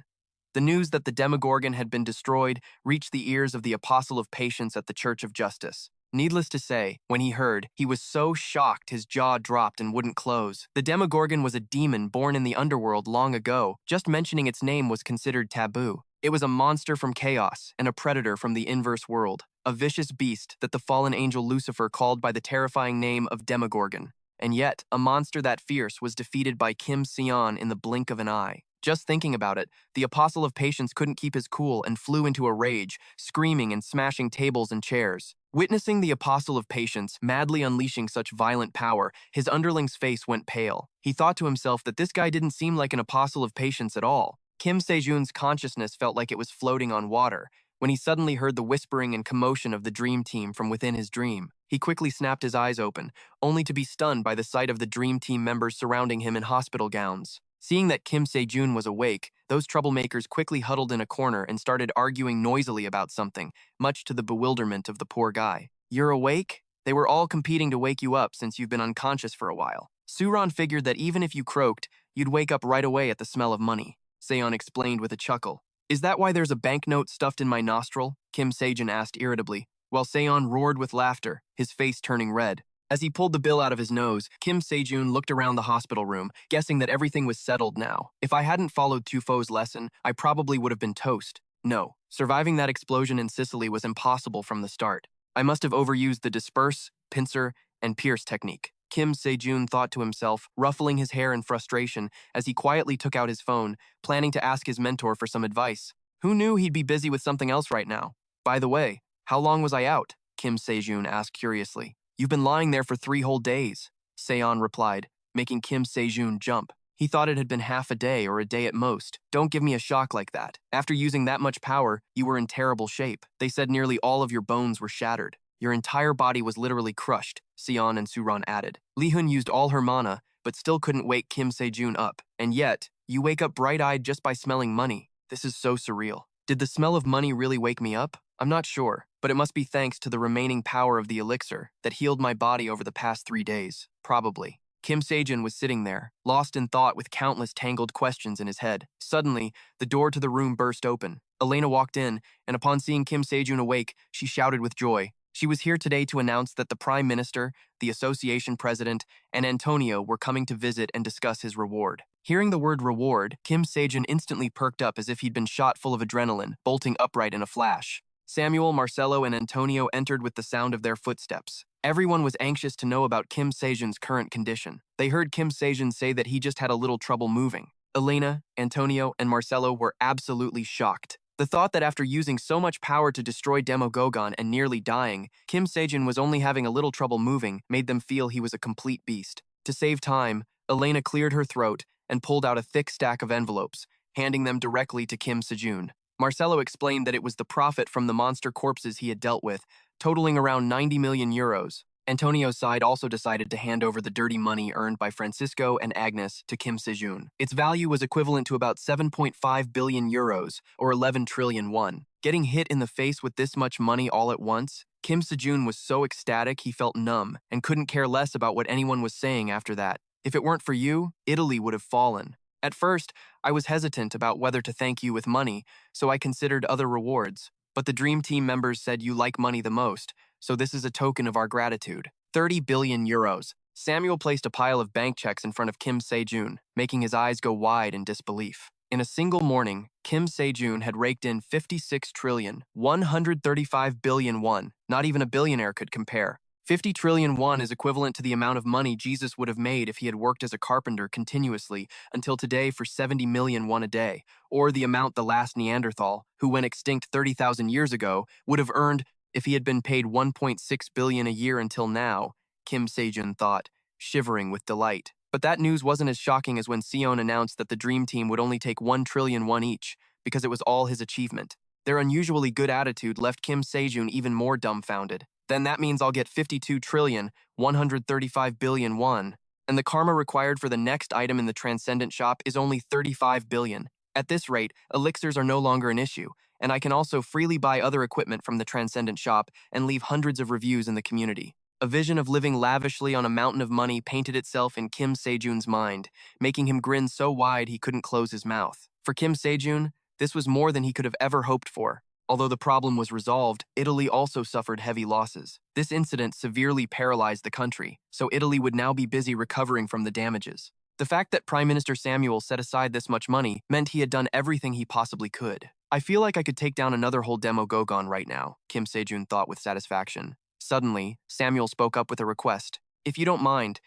S1: The news that the Demogorgon had been destroyed reached the ears of the Apostle of Patience at the Church of Justice. Needless to say, when he heard, he was so shocked his jaw dropped and wouldn't close. The Demogorgon was a demon born in the underworld long ago. Just mentioning its name was considered taboo. It was a monster from chaos and a predator from the inverse world, a vicious beast that the fallen angel Lucifer called by the terrifying name of Demogorgon. And yet, a monster that fierce was defeated by Kim Seon in the blink of an eye. Just thinking about it, the Apostle of Patience couldn't keep his cool and flew into a rage, screaming and smashing tables and chairs. Witnessing the Apostle of Patience madly unleashing such violent power, his underling's face went pale. He thought to himself that this guy didn't seem like an Apostle of Patience at all. Kim Sejun's consciousness felt like it was floating on water when he suddenly heard the whispering and commotion of the Dream Team from within his dream. He quickly snapped his eyes open, only to be stunned by the sight of the Dream Team members surrounding him in hospital gowns. Seeing that Kim Sejun was awake, those troublemakers quickly huddled in a corner and started arguing noisily about something, much to the bewilderment of the poor guy. "You're awake?" They were all competing to wake you up since you've been unconscious for a while. Suron figured that even if you croaked, you'd wake up right away at the smell of money. Seon explained with a chuckle. "Is that why there's a banknote stuffed in my nostril?" Kim Sejun asked irritably. while Seon roared with laughter, his face turning red. As he pulled the bill out of his nose, Kim Sejun looked around the hospital room, guessing that everything was settled now. If I hadn't followed Tufo's lesson, I probably would have been toast. No, surviving that explosion in Sicily was impossible from the start. I must have overused the disperse, pincer, and pierce technique. Kim Sejun thought to himself, ruffling his hair in frustration as he quietly took out his phone, planning to ask his mentor for some advice. Who knew he'd be busy with something else right now? By the way, how long was I out? Kim Sejun asked curiously. You've been lying there for 3 whole days, Seon replied, making Kim Sejun jump. He thought it had been half a day or a day at most. Don't give me a shock like that. After using that much power, you were in terrible shape. They said nearly all of your bones were shattered. Your entire body was literally crushed, Seon and Suran added. Lee Hun used all her mana, but still couldn't wake Kim Sejun up. And yet, you wake up bright-eyed just by smelling money. This is so surreal. Did the smell of money really wake me up? I'm not sure, but it must be thanks to the remaining power of the elixir that healed my body over the past 3 days. Probably. Kim Sejun was sitting there, lost in thought with countless tangled questions in his head. Suddenly, the door to the room burst open. Elena walked in, and upon seeing Kim Sejun awake, she shouted with joy. She was here today to announce that the Prime Minister, the Association President, and Antonio were coming to visit and discuss his reward. Hearing the word reward, Kim Sejun instantly perked up as if he'd been shot full of adrenaline, bolting upright in a flash. Samuel, Marcelo, and Antonio entered with the sound of their footsteps. Everyone was anxious to know about Kim Sejun's current condition. They heard Kim Sejun say that he just had a little trouble moving. Elena, Antonio, and Marcelo were absolutely shocked. The thought that after using so much power to destroy Demogogon and nearly dying, Kim Sejun was only having a little trouble moving made them feel he was a complete beast. To save time, Elena cleared her throat and pulled out a thick stack of envelopes, handing them directly to Kim Sejun. Marcelo explained that it was the profit from the monster corpses he had dealt with, totaling around 90 million euros. Antonio's side also decided to hand over the dirty money earned by Francisco and Agnes to Kim Sejun. Its value was equivalent to about 7.5 billion euros, or 11 trillion won. Getting hit in the face with this much money all at once, Kim Sejun was so ecstatic he felt numb and couldn't care less about what anyone was saying after that. If it weren't for you, Italy would have fallen. At first, I was hesitant about whether to thank you with money, so I considered other rewards. But the Dream Team members said you like money the most, so this is a token of our gratitude. 30 billion euros. Samuel placed a pile of bank checks in front of Kim Sejun, making his eyes go wide in disbelief. In a single morning, Kim Sejun had raked in 56 trillion, 135 billion won. Not even a billionaire could compare. 50 trillion won is equivalent to the amount of money Jesus would have made if he had worked as a carpenter continuously until today for 70 million won a day, or the amount the last Neanderthal, who went extinct 30,000 years ago, would have earned if he had been paid 1.6 billion a year until now, Kim Sejun thought, shivering with delight. But that news wasn't as shocking as when Seon announced that the Dream Team would only take 1 trillion won each, because it was all his achievement. Their unusually good attitude left Kim Sejun even more dumbfounded. Then that means I'll get 52 trillion, 135 billion won, and the karma required for the next item in the Transcendent shop is only 35 billion. At this rate, elixirs are no longer an issue, and I can also freely buy other equipment from the Transcendent shop and leave hundreds of reviews in the community. A vision of living lavishly on a mountain of money painted itself in Kim Sejun's mind, making him grin so wide he couldn't close his mouth. For Kim Sejun, this was more than he could have ever hoped for. Although the problem was resolved, Italy also suffered heavy losses. This incident severely paralyzed the country, so Italy would now be busy recovering from the damages. The fact that Prime Minister Samuel set aside this much money meant he had done everything he possibly could. I feel like I could take down another whole Demogogon right now, Kim Sejun thought with satisfaction. Suddenly, Samuel spoke up with a request. If you don't mind,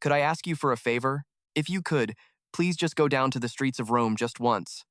S1: could I ask you for a favor? If you could, please just go down to the streets of Rome just once.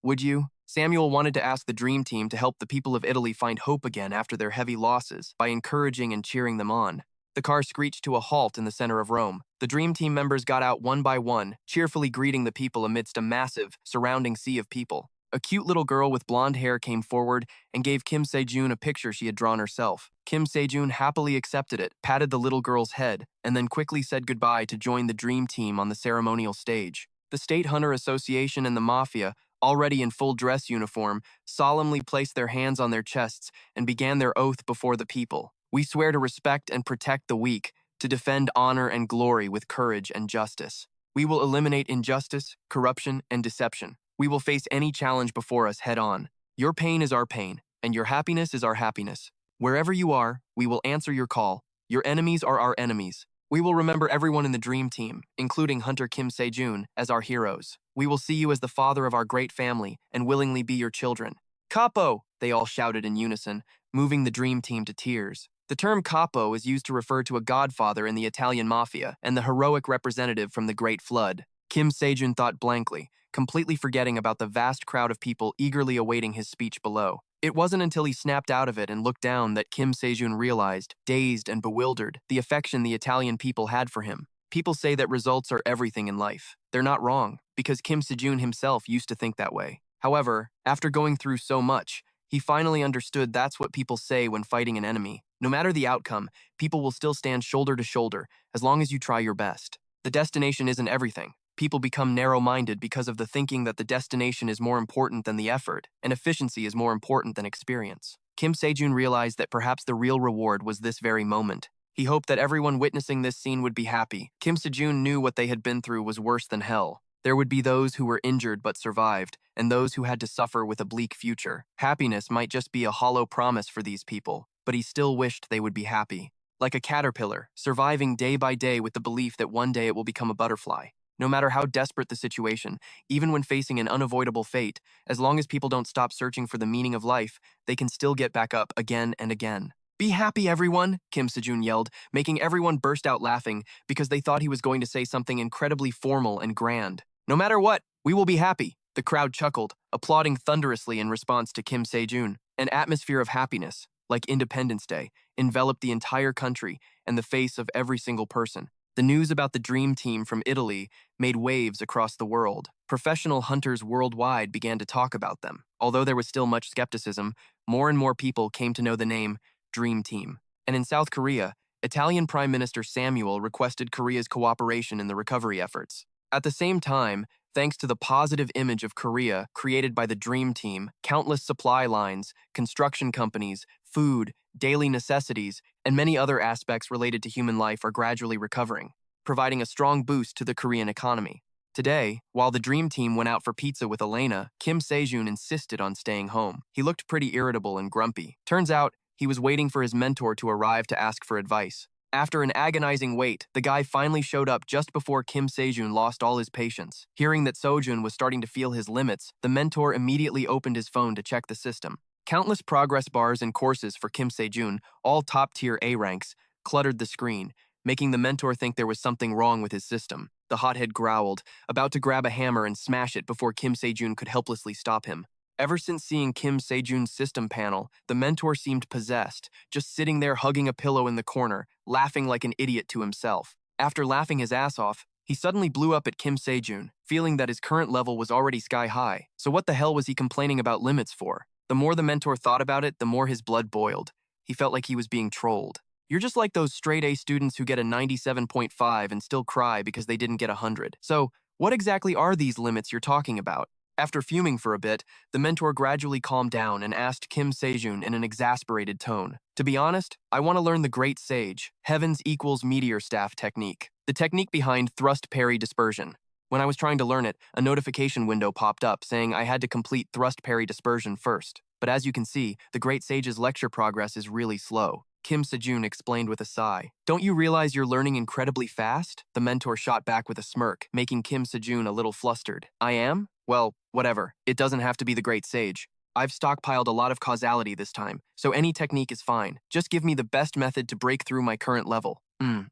S1: Would you? Samuel wanted to ask the Dream Team to help the people of Italy find hope again after their heavy losses by encouraging and cheering them on. The car screeched to a halt in the center of Rome. The Dream Team members got out one by one, cheerfully greeting the people amidst a massive, surrounding sea of people. A cute little girl with blonde hair came forward and gave Kim Sejun a picture she had drawn herself. Kim Sejun happily accepted it, patted the little girl's head, and then quickly said goodbye to join the Dream Team on the ceremonial stage. The State Hunter Association and the Mafia, already in full dress uniform, solemnly placed their hands on their chests and began their oath before the people. We swear to respect and protect the weak, to defend honor and glory with courage and justice. We will eliminate injustice, corruption, and deception. We will face any challenge before us head on. Your pain is our pain, and your happiness is our happiness. Wherever you are, we will answer your call. Your enemies are our enemies. We will remember everyone in the dream team, including Hunter Kim Sejun, as our heroes. We will see you as the father of our great family and willingly be your children. Capo! They all shouted in unison, moving the dream team to tears. The term capo is used to refer to a godfather in the Italian mafia and the heroic representative from the Great Flood. Kim Sejun thought blankly, completely forgetting about the vast crowd of people eagerly awaiting his speech below. It wasn't until he snapped out of it and looked down that Kim Sejun realized, dazed and bewildered, the affection the Italian people had for him. People say that results are everything in life. They're not wrong, because Kim Sejun himself used to think that way. However, after going through so much, he finally understood that's what people say when fighting an enemy. No matter the outcome, people will still stand shoulder to shoulder as long as you try your best. The destination isn't everything. People become narrow-minded because of the thinking that the destination is more important than the effort, and efficiency is more important than experience. Kim Sejun realized that perhaps the real reward was this very moment. He hoped that everyone witnessing this scene would be happy. Kim Sejun knew what they had been through was worse than hell. There would be those who were injured but survived, and those who had to suffer with a bleak future. Happiness might just be a hollow promise for these people, but he still wished they would be happy. Like a caterpillar, surviving day by day with the belief that one day it will become a butterfly. No matter how desperate the situation, even when facing an unavoidable fate, as long as people don't stop searching for the meaning of life, they can still get back up again and again. Be happy, everyone, Kim Sejun yelled, making everyone burst out laughing because they thought he was going to say something incredibly formal and grand. No matter what, we will be happy. The crowd chuckled, applauding thunderously in response to Kim Sejun. An atmosphere of happiness, like Independence Day, enveloped the entire country and the face of every single person. The news about the Dream Team from Italy made waves across the world. Professional hunters worldwide began to talk about them. Although there was still much skepticism, more and more people came to know the name Dream Team. And in South Korea, Italian Prime Minister Samuel requested Korea's cooperation in the recovery efforts. At the same time, thanks to the positive image of Korea created by the Dream Team, countless supply lines, construction companies, food, daily necessities, and many other aspects related to human life are gradually recovering, providing a strong boost to the Korean economy. Today, while the Dream Team went out for pizza with Elena, Kim Sejun insisted on staying home. He looked pretty irritable and grumpy. Turns out, he was waiting for his mentor to arrive to ask for advice. After an agonizing wait, the guy finally showed up just before Kim Sejun lost all his patience. Hearing that Sejun was starting to feel his limits, the mentor immediately opened his phone to check the system. Countless progress bars and courses for Kim Sejun, all top-tier A ranks, cluttered the screen, making the mentor think there was something wrong with his system. The hothead growled, about to grab a hammer and smash it before Kim Sejun could helplessly stop him. Ever since seeing Kim Sejun's system panel, the mentor seemed possessed, just sitting there hugging a pillow in the corner, laughing like an idiot to himself. After laughing his ass off, he suddenly blew up at Kim Sejun, feeling that his current level was already sky-high. So what the hell was he complaining about limits for? The more the mentor thought about it, the more his blood boiled. He felt like he was being trolled. You're just like those straight-A students who get a 97.5 and still cry because they didn't get 100. So, what exactly are these limits you're talking about? After fuming for a bit, the mentor gradually calmed down and asked Kim Sejun in an exasperated tone. To be honest, I want to learn the Great Sage, Heavens equals Meteor Staff technique. The technique behind thrust parry dispersion. When I was trying to learn it, a notification window popped up saying I had to complete thrust parry dispersion first. But as you can see, the Great Sage's lecture progress is really slow. Kim Sejun explained with a sigh. Don't you realize you're learning incredibly fast? The mentor shot back with a smirk, making Kim Sejun a little flustered. I am? Well, whatever. It doesn't have to be the Great Sage. I've stockpiled a lot of causality this time, so any technique is fine. Just give me the best method to break through my current level.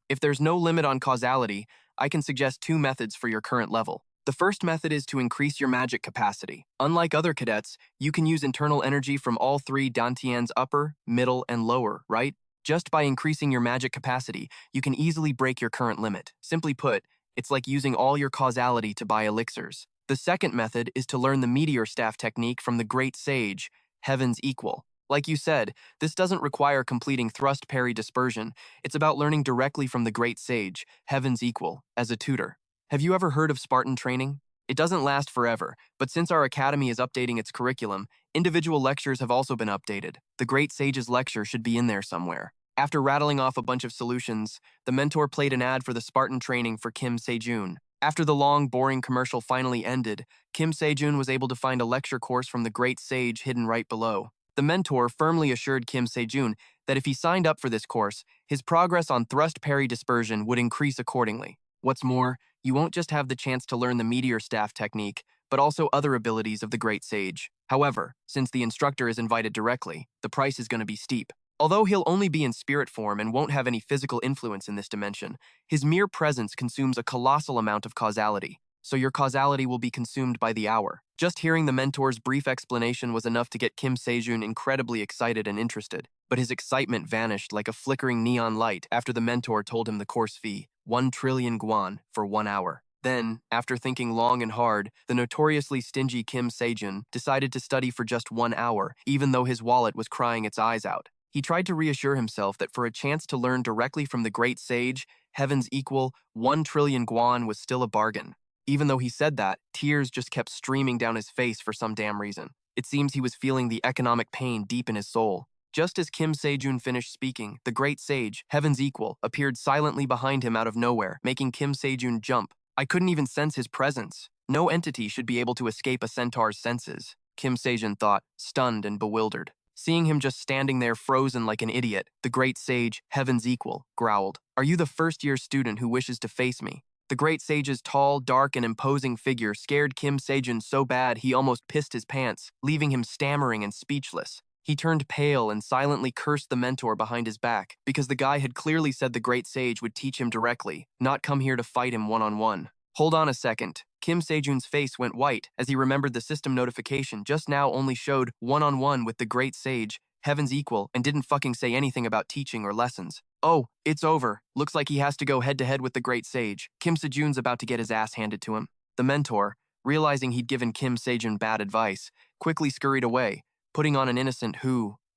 S1: If there's no limit on causality, I can suggest 2 methods for your current level. The first method is to increase your magic capacity. Unlike other cadets, you can use internal energy from all 3 dantians upper, middle, and lower, right? Just by increasing your magic capacity, you can easily break your current limit. Simply put, it's like using all your causality to buy elixirs. The second method is to learn the Meteor Staff technique from the Great Sage, Heavens Equal. Like you said, this doesn't require completing thrust parry dispersion. It's about learning directly from the Great Sage, Heavens Equal, as a tutor. Have you ever heard of Spartan training? It doesn't last forever, but since our academy is updating its curriculum, individual lectures have also been updated. The Great Sage's lecture should be in there somewhere. After rattling off a bunch of solutions, the mentor played an ad for the Spartan training for Kim Sejun. After the long, boring commercial finally ended, Kim Sejun was able to find a lecture course from the Great Sage hidden right below. The mentor firmly assured Kim Sejun that if he signed up for this course, his progress on thrust parry dispersion would increase accordingly. What's more, you won't just have the chance to learn the meteor staff technique, but also other abilities of the great sage. However, since the instructor is invited directly, the price is going to be steep. Although he'll only be in spirit form and won't have any physical influence in this dimension, his mere presence consumes a colossal amount of causality, so your causality will be consumed by the hour. Just hearing the mentor's brief explanation was enough to get Kim Sejun incredibly excited and interested, but his excitement vanished like a flickering neon light after the mentor told him the course fee, 1 trillion guan for 1 hour. Then, after thinking long and hard, the notoriously stingy Kim Sejun decided to study for just 1 hour, even though his wallet was crying its eyes out. He tried to reassure himself that for a chance to learn directly from the great sage, heaven's equal, 1 trillion guan was still a bargain. Even though he said that, tears just kept streaming down his face for some damn reason. It seems he was feeling the economic pain deep in his soul. Just as Kim Sejun finished speaking, the great sage, heaven's equal, appeared silently behind him out of nowhere, making Kim Sejun jump. I couldn't even sense his presence. No entity should be able to escape a centaur's senses, Kim Sejun thought, stunned and bewildered. Seeing him just standing there frozen like an idiot, the great sage, heaven's equal, growled, "Are you the first-year student who wishes to face me?" The great sage's tall, dark, and imposing figure scared Kim Sejun so bad he almost pissed his pants, leaving him stammering and speechless. He turned pale and silently cursed the mentor behind his back, because the guy had clearly said the great sage would teach him directly, not come here to fight him one-on-one. Hold on a second. Kim Sejun's face went white as he remembered the system notification just now only showed one-on-one with the great sage, heaven's equal, and didn't fucking say anything about teaching or lessons. Oh, it's over. Looks like he has to go head-to-head with the great sage. Kim Sejun's about to get his ass handed to him. The mentor, realizing he'd given Kim Sejun bad advice, quickly scurried away, putting on an innocent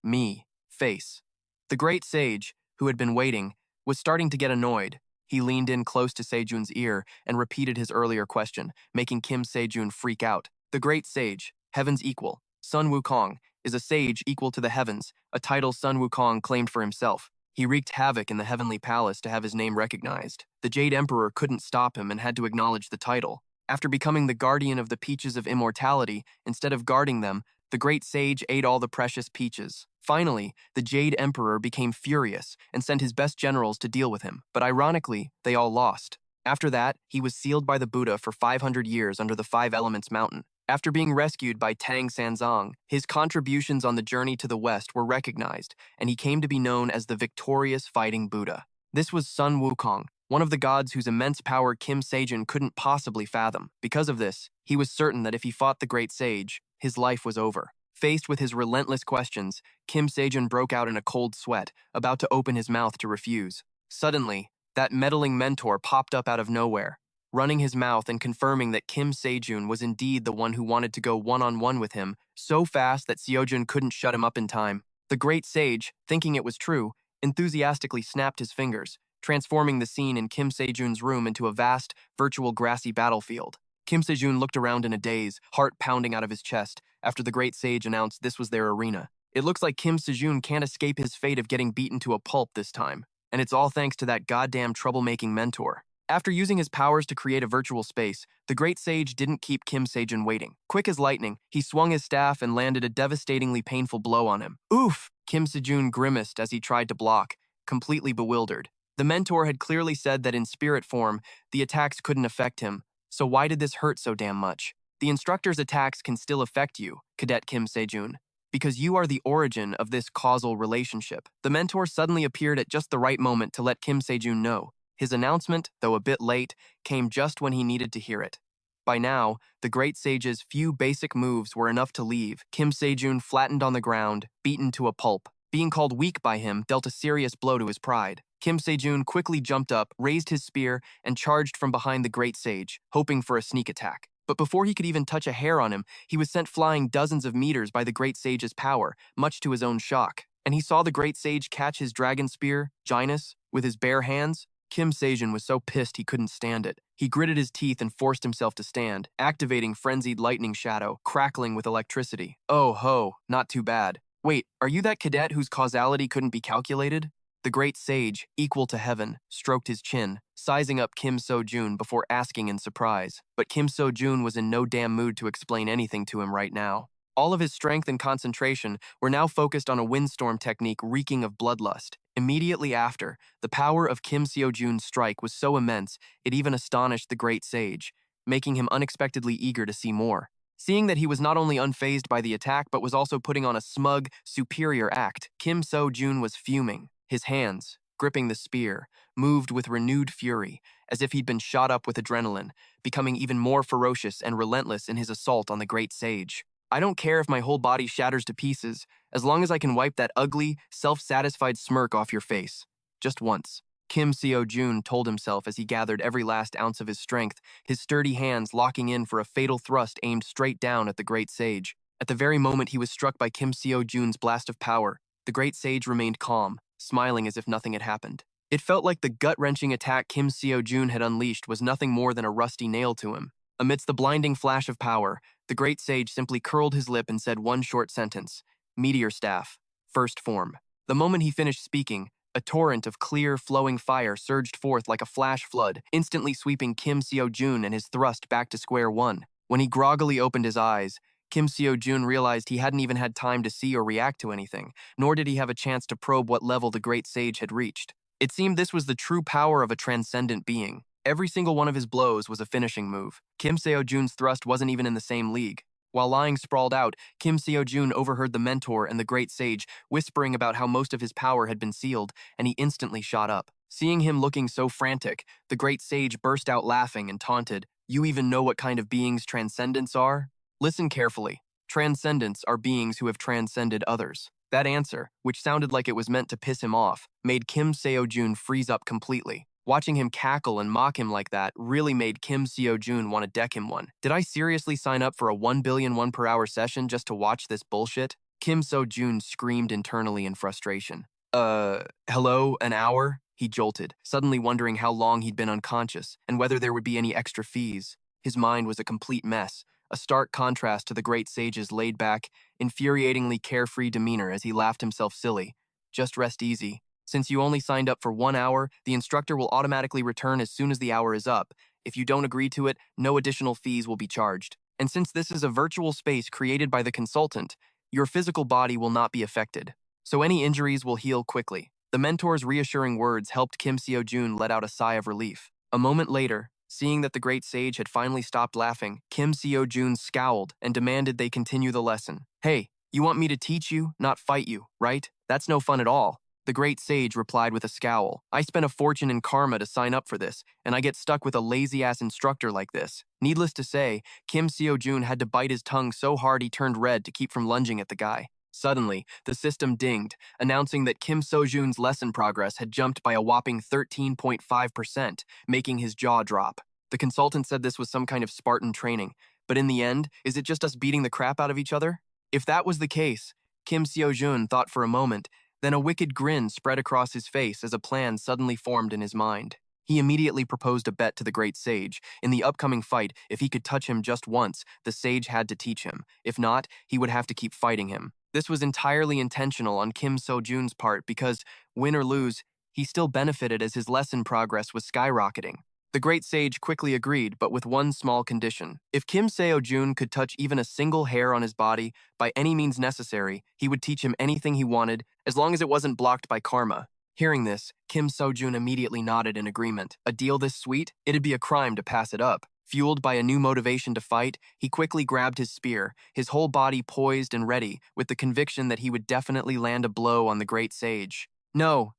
S1: me face. The great sage, who had been waiting, was starting to get annoyed. He leaned in close to Sejun's ear and repeated his earlier question, making Kim Sejun freak out. The great sage, heaven's equal, Sun Wukong, is a sage equal to the heavens, a title Sun Wukong claimed for himself. He wreaked havoc in the heavenly palace to have his name recognized. The Jade Emperor couldn't stop him and had to acknowledge the title. After becoming the guardian of the peaches of immortality, instead of guarding them, the great sage ate all the precious peaches. Finally, the Jade Emperor became furious and sent his best generals to deal with him, but ironically, they all lost. After that, he was sealed by the Buddha for 500 years under the Five Elements Mountain. After being rescued by Tang Sanzong, his contributions on the journey to the west were recognized, and he came to be known as the victorious fighting Buddha. This was Sun Wukong, one of the gods whose immense power Kim Sejun couldn't possibly fathom. Because of this, he was certain that if he fought the great sage, his life was over. Faced with his relentless questions, Kim Sejun broke out in a cold sweat, about to open his mouth to refuse. Suddenly, that meddling mentor popped up out of nowhere, running his mouth and confirming that Kim Sejun was indeed the one who wanted to go one-on-one with him, so fast that Seojun couldn't shut him up in time. The great sage, thinking it was true, enthusiastically snapped his fingers, transforming the scene in Kim Sejun's room into a vast, virtual grassy battlefield. Kim Sejun looked around in a daze, heart pounding out of his chest, after the great sage announced this was their arena. It looks like Kim Sejun can't escape his fate of getting beaten to a pulp this time, and it's all thanks to that goddamn troublemaking mentor. After using his powers to create a virtual space, the great sage didn't keep Kim Sejun waiting. Quick as lightning, he swung his staff and landed a devastatingly painful blow on him. Oof! Kim Sejun grimaced as he tried to block, completely bewildered. The mentor had clearly said that in spirit form, the attacks couldn't affect him, so why did this hurt so damn much? The instructor's attacks can still affect you, Cadet Kim Sejun, because you are the origin of this causal relationship. The mentor suddenly appeared at just the right moment to let Kim Sejun know. His announcement, though a bit late, came just when he needed to hear it. By now, the great sage's few basic moves were enough to leave Kim Sejun flattened on the ground, beaten to a pulp. Being called weak by him dealt a serious blow to his pride. Kim Sejun quickly jumped up, raised his spear, and charged from behind the great sage, hoping for a sneak attack. But before he could even touch a hair on him, he was sent flying dozens of meters by the great sage's power, much to his own shock. And he saw the great sage catch his dragon spear, Gynus, with his bare hands. Kim Sejun was so pissed he couldn't stand it. He gritted his teeth and forced himself to stand, activating Frenzied Lightning Shadow, crackling with electricity. Oh ho, not too bad. Wait, are you that cadet whose causality couldn't be calculated? The great sage, equal to heaven, stroked his chin, sizing up Kim Sejun before asking in surprise. But Kim Sejun was in no damn mood to explain anything to him right now. All of his strength and concentration were now focused on a windstorm technique reeking of bloodlust. Immediately after, the power of Kim Sejun's strike was so immense it even astonished the great sage, making him unexpectedly eager to see more. Seeing that he was not only unfazed by the attack but was also putting on a smug, superior act, Kim Sejun was fuming. His hands, gripping the spear, moved with renewed fury, as if he'd been shot up with adrenaline, becoming even more ferocious and relentless in his assault on the great sage. I don't care if my whole body shatters to pieces, as long as I can wipe that ugly, self-satisfied smirk off your face. Just once. Kim Seo-jun told himself as he gathered every last ounce of his strength, his sturdy hands locking in for a fatal thrust aimed straight down at the great sage. At the very moment he was struck by Kim Seo-jun's blast of power, the great sage remained calm, smiling as if nothing had happened. It felt like the gut-wrenching attack Kim Seo-jun had unleashed was nothing more than a rusty nail to him. Amidst the blinding flash of power, the great sage simply curled his lip and said one short sentence: Meteor Staff, First Form. The moment he finished speaking, a torrent of clear, flowing fire surged forth like a flash flood, instantly sweeping Kim Seo-jun and his thrust back to square one. When he groggily opened his eyes, Kim Seo-jun realized he hadn't even had time to see or react to anything, nor did he have a chance to probe what level the great sage had reached. It seemed this was the true power of a transcendent being. Every single one of his blows was a finishing move. Kim Seo-jun's thrust wasn't even in the same league. While lying sprawled out, Kim Seo-jun overheard the mentor and the great sage whispering about how most of his power had been sealed, and he instantly shot up. Seeing him looking so frantic, the great sage burst out laughing and taunted, "You even know what kind of beings transcendents are? Listen carefully. Transcendents are beings who have transcended others." That answer, which sounded like it was meant to piss him off, made Kim Seo-jun freeze up completely. Watching him cackle and mock him like that really made Kim Seo-jun want to deck him one. Did I seriously sign up for a 1,000,000,000 per hour session just to watch this bullshit? Kim Seo-jun screamed internally in frustration. Hello, an hour? He jolted, suddenly wondering how long he'd been unconscious and whether there would be any extra fees. His mind was a complete mess, a stark contrast to the great sage's laid-back, infuriatingly carefree demeanor as he laughed himself silly. Just rest easy. Since you only signed up for 1 hour, the instructor will automatically return as soon as the hour is up. If you don't agree to it, no additional fees will be charged. And since this is a virtual space created by the consultant, your physical body will not be affected. So any injuries will heal quickly. The mentor's reassuring words helped Kim Seo-jun let out a sigh of relief. A moment later, seeing that the great sage had finally stopped laughing, Kim Seo-jun scowled and demanded they continue the lesson. "Hey, you want me to teach you, not fight you, right? That's no fun at all." The great sage replied with a scowl. "I spent a fortune in karma to sign up for this, and I get stuck with a lazy-ass instructor like this." Needless to say, Kim Seo-jun had to bite his tongue so hard he turned red to keep from lunging at the guy. Suddenly, the system dinged, announcing that Kim Seo-jun's lesson progress had jumped by a whopping 13.5%, making his jaw drop. The consultant said this was some kind of Spartan training, but in the end, is it just us beating the crap out of each other? If that was the case, Kim Seo-jun thought for a moment, then a wicked grin spread across his face as a plan suddenly formed in his mind. He immediately proposed a bet to the great sage. In the upcoming fight, if he could touch him just once, the sage had to teach him. If not, he would have to keep fighting him. This was entirely intentional on Kim Seo-jun's part because, win or lose, he still benefited as his lesson progress was skyrocketing. The great sage quickly agreed, but with one small condition. If Kim Seo-jun could touch even a single hair on his body, by any means necessary, he would teach him anything he wanted, as long as it wasn't blocked by karma. Hearing this, Kim Seo-jun immediately nodded in agreement. A deal this sweet? It'd be a crime to pass it up. Fueled by a new motivation to fight, he quickly grabbed his spear, his whole body poised and ready, with the conviction that he would definitely land a blow on the great sage. No,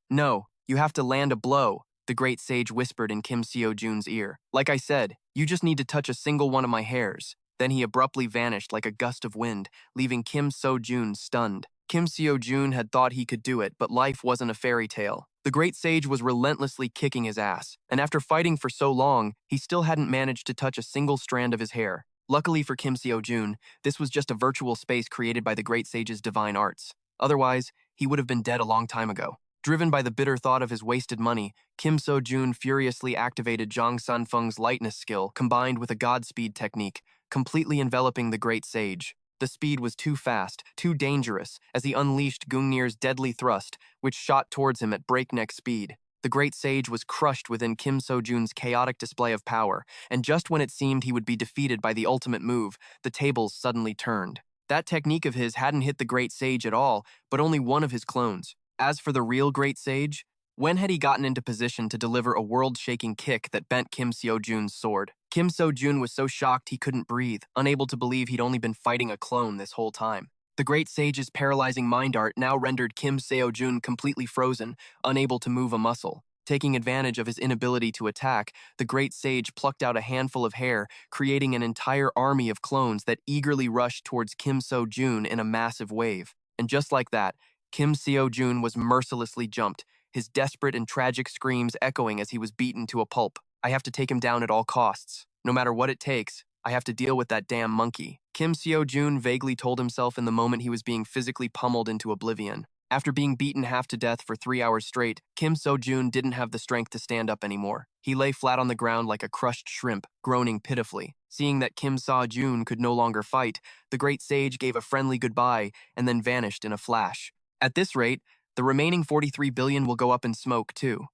S1: you have to land a blow," the great sage whispered in Kim Seo-jun's ear. "Like I said, you just need to touch a single one of my hairs." Then he abruptly vanished like a gust of wind, leaving Kim Seo-jun stunned. Kim Seo-jun had thought he could do it, but life wasn't a fairy tale. The great sage was relentlessly kicking his ass, and after fighting for so long, he still hadn't managed to touch a single strand of his hair. Luckily for Kim Seo-jun, this was just a virtual space created by the great sage's divine arts. Otherwise, he would have been dead a long time ago. Driven by the bitter thought of his wasted money, Kim Seo-jun furiously activated Zhang Sanfeng's lightness skill combined with a Godspeed technique, completely enveloping the great sage. The speed was too fast, too dangerous, as he unleashed Gungnir's deadly thrust, which shot towards him at breakneck speed. The great sage was crushed within Kim Seo-jun's chaotic display of power, and just when it seemed he would be defeated by the ultimate move, the tables suddenly turned. That technique of his hadn't hit the Great Sage at all, but only one of his clones. As for the real Great Sage, when had he gotten into position to deliver a world-shaking kick that bent Kim Sejun's sword? Kim Sejun was so shocked he couldn't breathe, unable to believe he'd only been fighting a clone this whole time. The Great Sage's paralyzing mind art now rendered Kim Sejun completely frozen, unable to move a muscle. Taking advantage of his inability to attack, the Great Sage plucked out a handful of hair, creating an entire army of clones that eagerly rushed towards Kim Sejun in a massive wave. And just like that, Kim Sejun was mercilessly jumped, his desperate and tragic screams echoing as he was beaten to a pulp. I have to take him down at all costs. No matter what it takes, I have to deal with that damn monkey. Kim Sejun vaguely told himself in the moment he was being physically pummeled into oblivion. After being beaten half to death for 3 hours straight, Kim Sejun didn't have the strength to stand up anymore. He lay flat on the ground like a crushed shrimp, groaning pitifully. Seeing that Kim Sejun could no longer fight, the Great Sage gave a friendly goodbye and then vanished in a flash. At this rate, the remaining 43 billion will go up in smoke too.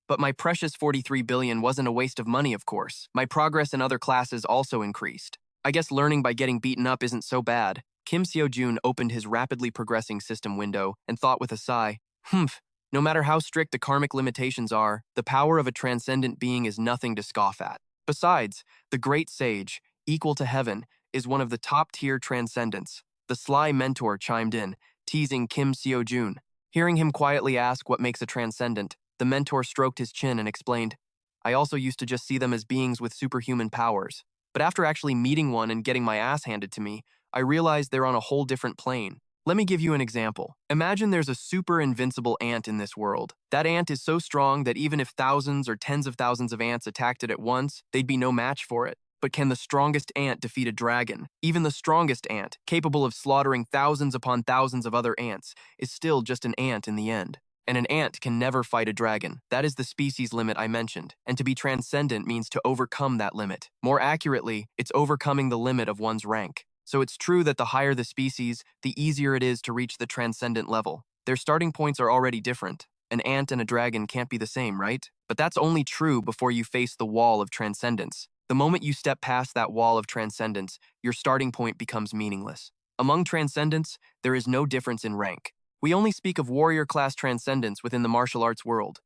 S1: But my precious 43 billion wasn't a waste of money, of course. My progress in other classes also increased. I guess learning by getting beaten up isn't so bad. Kim Sejun opened his rapidly progressing system window and thought with a sigh, no matter how strict the karmic limitations are, the power of a transcendent being is nothing to scoff at. Besides, the Great Sage, equal to heaven, is one of the top-tier transcendents. The sly mentor chimed in, teasing Kim Sejun. Hearing him quietly ask what makes a transcendent, the mentor stroked his chin and explained, I also used to just see them as beings with superhuman powers. But after actually meeting one and getting my ass handed to me, I realized they're on a whole different plane. Let me give you an example. Imagine there's a super invincible ant in this world. That ant is so strong that even if thousands or tens of thousands of ants attacked it at once, they'd be no match for it. But can the strongest ant defeat a dragon? Even the strongest ant, capable of slaughtering thousands upon thousands of other ants, is still just an ant in the end. And an ant can never fight a dragon. That is the species limit I mentioned. And to be transcendent means to overcome that limit. More accurately, it's overcoming the limit of one's rank. So it's true that the higher the species, the easier it is to reach the transcendent level. Their starting points are already different. An ant and a dragon can't be the same, right? But that's only true before you face the wall of transcendence. The moment you step past that wall of transcendence, your starting point becomes meaningless. Among transcendents, there is no difference in rank. We only speak of warrior-class transcendence within the martial arts world.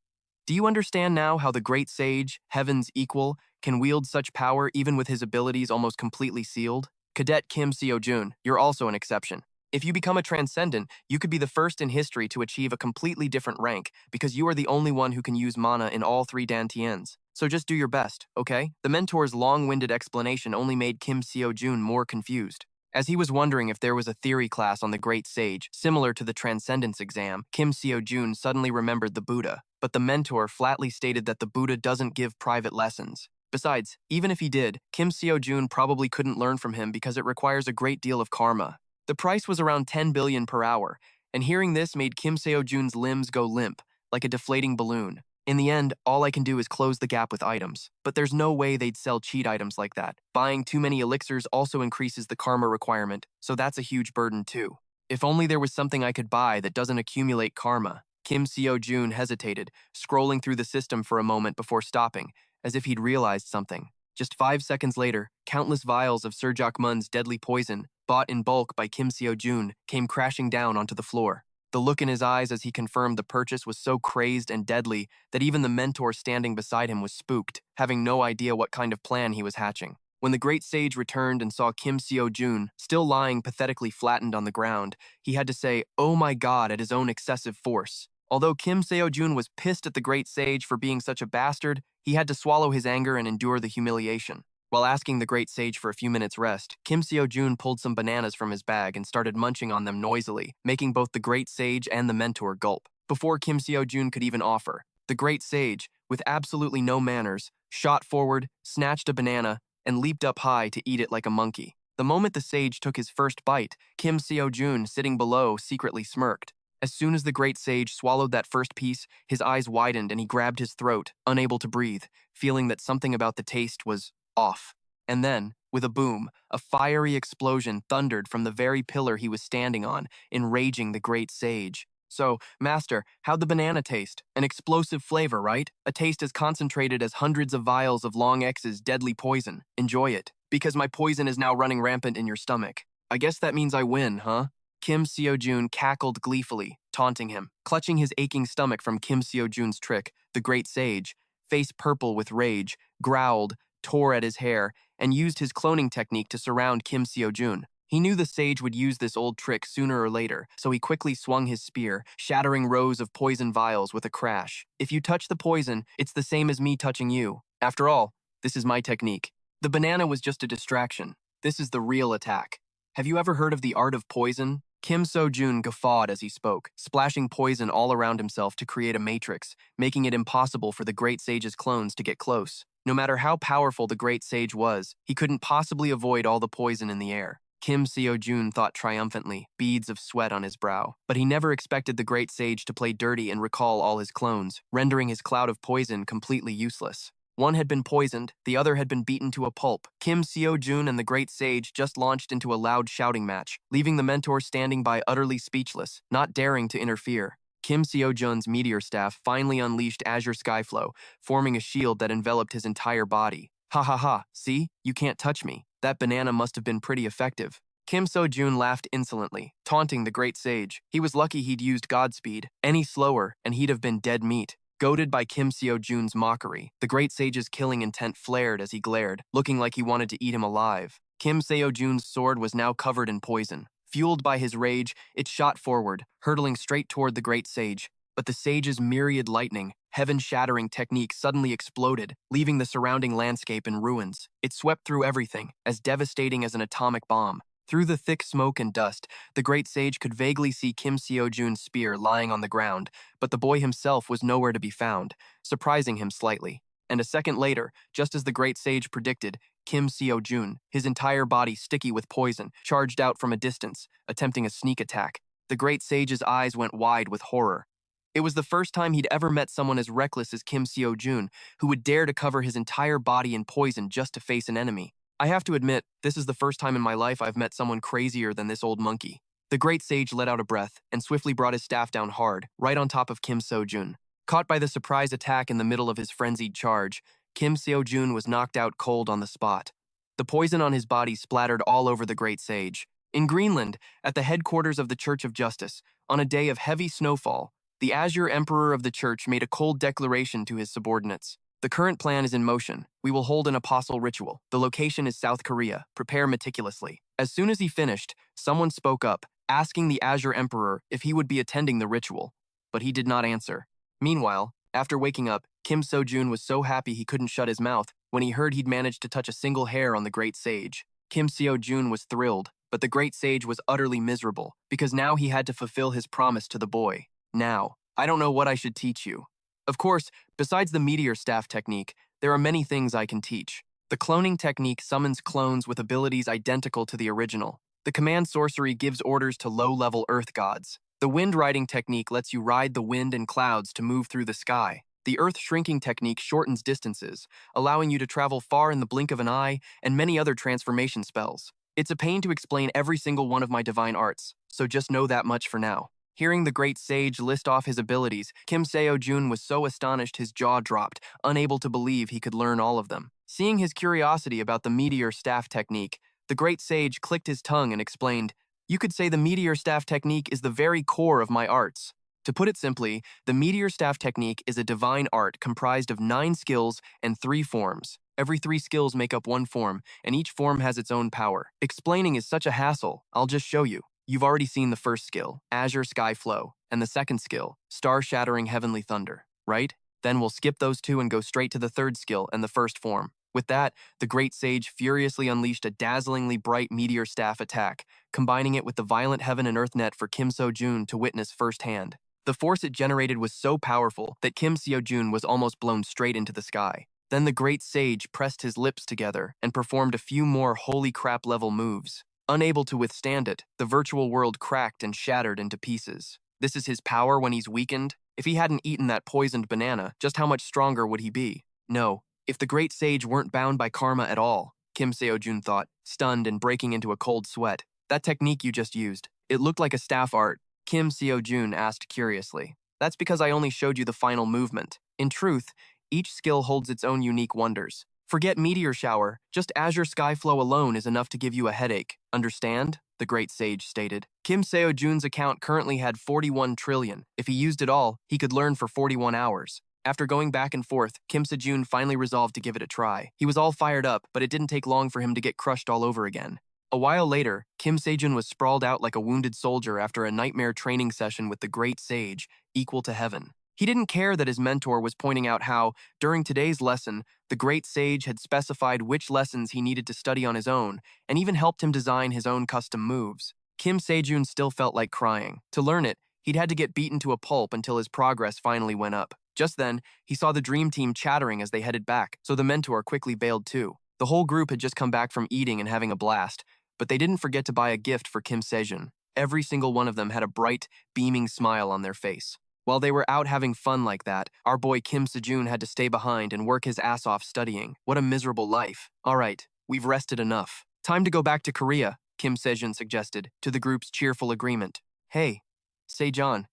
S1: Do you understand now how the Great Sage, heaven's equal, can wield such power even with his abilities almost completely sealed? Cadet Kim Sejun, you're also an exception. If you become a transcendent, you could be the first in history to achieve a completely different rank because you are the only one who can use mana in all 3 dantians. So just do your best, okay? The mentor's long-winded explanation only made Kim Sejun more confused. As he was wondering if there was a theory class on the Great Sage, similar to the Transcendence exam, Kim Sejun suddenly remembered the Buddha. But the mentor flatly stated that the Buddha doesn't give private lessons. Besides, even if he did, Kim Sejun probably couldn't learn from him because it requires a great deal of karma. The price was around 10 billion per hour, and hearing this made Kim Sejun's limbs go limp, like a deflating balloon. In the end, all I can do is close the gap with items. But there's no way they'd sell cheat items like that. Buying too many elixirs also increases the karma requirement, so that's a huge burden too. If only there was something I could buy that doesn't accumulate karma. Kim Sejun hesitated, scrolling through the system for a moment before stopping, as if he'd realized something. Just 5 seconds later, countless vials of Surjak Mun's deadly poison, bought in bulk by Kim Sejun, came crashing down onto the floor. The look in his eyes as he confirmed the purchase was so crazed and deadly that even the mentor standing beside him was spooked, having no idea what kind of plan he was hatching. When the Great Sage returned and saw Kim Sejun still lying pathetically flattened on the ground, he had to say, "Oh my God," at his own excessive force. Although Kim Sejun was pissed at the Great Sage for being such a bastard, he had to swallow his anger and endure the humiliation. While asking the Great Sage for a few minutes' rest, Kim Sejun pulled some bananas from his bag and started munching on them noisily, making both the Great Sage and the mentor gulp. Before Kim Sejun could even offer, the Great Sage, with absolutely no manners, shot forward, snatched a banana, and leaped up high to eat it like a monkey. The moment the sage took his first bite, Kim Sejun, sitting below, secretly smirked. As soon as the Great Sage swallowed that first piece, his eyes widened and he grabbed his throat, unable to breathe, feeling that something about the taste was off. And then, with a boom, a fiery explosion thundered from the very pillar he was standing on, enraging the Great Sage. "So, Master, how'd the banana taste? An explosive flavor, right? A taste as concentrated as hundreds of vials of Long X's deadly poison. Enjoy it, because my poison is now running rampant in your stomach." I guess that means I win, huh? Kim Sejun cackled gleefully, taunting him. Clutching his aching stomach from Kim Sejun's trick, the great sage, face purple with rage, growled, tore at his hair, and used his cloning technique to surround Kim Sejun. He knew the sage would use this old trick sooner or later, so he quickly swung his spear, shattering rows of poison vials with a crash. If you touch the poison, it's the same as me touching you. After all, this is my technique. The banana was just a distraction. This is the real attack. Have you ever heard of the art of poison? Kim Sejun guffawed as he spoke, splashing poison all around himself to create a matrix, making it impossible for the Great Sage's clones to get close. No matter how powerful the Great Sage was, he couldn't possibly avoid all the poison in the air. Kim Sejun thought triumphantly, beads of sweat on his brow. But he never expected the Great Sage to play dirty and recall all his clones, rendering his cloud of poison completely useless. One had been poisoned, the other had been beaten to a pulp. Kim Sejun and the Great Sage just launched into a loud shouting match, leaving the mentor standing by utterly speechless, not daring to interfere. Kim Sejun's meteor staff finally unleashed Azure Skyflow, forming a shield that enveloped his entire body. Ha ha ha, see? You can't touch me. That banana must have been pretty effective. Kim Sejun laughed insolently, taunting the Great Sage. He was lucky he'd used Godspeed. Any slower, and he'd have been dead meat. Goaded by Kim Sejun's mockery, the Great Sage's killing intent flared as he glared, looking like he wanted to eat him alive. Kim Sejun's sword was now covered in poison. Fueled by his rage, it shot forward, hurtling straight toward the Great Sage. But the Sage's myriad lightning, heaven-shattering technique suddenly exploded, leaving the surrounding landscape in ruins. It swept through everything, as devastating as an atomic bomb. Through the thick smoke and dust, the Great Sage could vaguely see Kim Sejun's spear lying on the ground, but the boy himself was nowhere to be found, surprising him slightly. And a second later, just as the Great Sage predicted, Kim Sejun, his entire body sticky with poison, charged out from a distance, attempting a sneak attack. The Great Sage's eyes went wide with horror. It was the first time he'd ever met someone as reckless as Kim Sejun, who would dare to cover his entire body in poison just to face an enemy. I have to admit, this is the first time in my life I've met someone crazier than this old monkey. The Great Sage let out a breath and swiftly brought his staff down hard, right on top of Kim Sejun. Caught by the surprise attack in the middle of his frenzied charge, Kim Sejun was knocked out cold on the spot. The poison on his body splattered all over the Great Sage. In Greenland, at the headquarters of the Church of Justice, on a day of heavy snowfall, the Azure Emperor of the Church made a cold declaration to his subordinates. The current plan is in motion. We will hold an apostle ritual. The location is South Korea. Prepare meticulously. As soon as he finished, someone spoke up, asking the Azure Emperor if he would be attending the ritual. But he did not answer. Meanwhile, after waking up, Kim Sejun was so happy he couldn't shut his mouth when he heard he'd managed to touch a single hair on the Great Sage. Kim Sejun was thrilled, but the Great Sage was utterly miserable, because now he had to fulfill his promise to the boy. Now, I don't know what I should teach you. Of course, besides the meteor staff technique, there are many things I can teach. The cloning technique summons clones with abilities identical to the original. The command sorcery gives orders to low-level earth gods. The wind riding technique lets you ride the wind and clouds to move through the sky. The earth shrinking technique shortens distances, allowing you to travel far in the blink of an eye, and many other transformation spells. It's a pain to explain every single one of my divine arts, so just know that much for now. Hearing the Great Sage list off his abilities, Kim Sejun was so astonished his jaw dropped, unable to believe he could learn all of them. Seeing his curiosity about the meteor staff technique, the Great Sage clicked his tongue and explained, "You could say the meteor staff technique is the very core of my arts." To put it simply, the meteor staff technique is a divine art comprised of 9 skills and 3 forms. Every 3 skills make up 1 form, and each form has its own power. Explaining is such a hassle, I'll just show you. You've already seen the first skill, Azure Sky Flow, and the second skill, Star-Shattering Heavenly Thunder, right? Then we'll skip those 2 and go straight to the third skill and the first form. With that, the Great Sage furiously unleashed a dazzlingly bright meteor staff attack, combining it with the violent heaven and earth net for Kim Sejun to witness firsthand. The force it generated was so powerful that Kim Sejun was almost blown straight into the sky. Then the Great Sage pressed his lips together and performed a few more holy crap level moves. Unable to withstand it, the virtual world cracked and shattered into pieces. This is his power when he's weakened? If he hadn't eaten that poisoned banana, just how much stronger would he be? No, if the Great Sage weren't bound by karma at all, Kim Sejun thought, stunned and breaking into a cold sweat. That technique you just used, it looked like a staff art. Kim Sejun asked curiously. That's because I only showed you the final movement. In truth, each skill holds its own unique wonders. Forget Meteor Shower, just Azure Skyflow alone is enough to give you a headache, understand? the great sage stated. Kim Sejun's account currently had 41 trillion. If he used it all, he could learn for 41 hours. After going back and forth, Kim Sejun finally resolved to give it a try. He was all fired up, but it didn't take long for him to get crushed all over again. A while later, Kim Sejun was sprawled out like a wounded soldier after a nightmare training session with the great sage, equal to heaven. He didn't care that his mentor was pointing out how, during today's lesson, the great sage had specified which lessons he needed to study on his own, and even helped him design his own custom moves. Kim Sejun still felt like crying. To learn it, he'd had to get beaten to a pulp until his progress finally went up. Just then, he saw the dream team chattering as they headed back, so the mentor quickly bailed too. The whole group had just come back from eating and having a blast, but they didn't forget to buy a gift for Kim Sejun. Every single one of them had a bright, beaming smile on their face. While they were out having fun like that, our boy Kim Sejun had to stay behind and work his ass off studying. What a miserable life. All right, we've rested enough. Time to go back to Korea, Kim Sejun suggested, to the group's cheerful agreement. Hey, Sejun,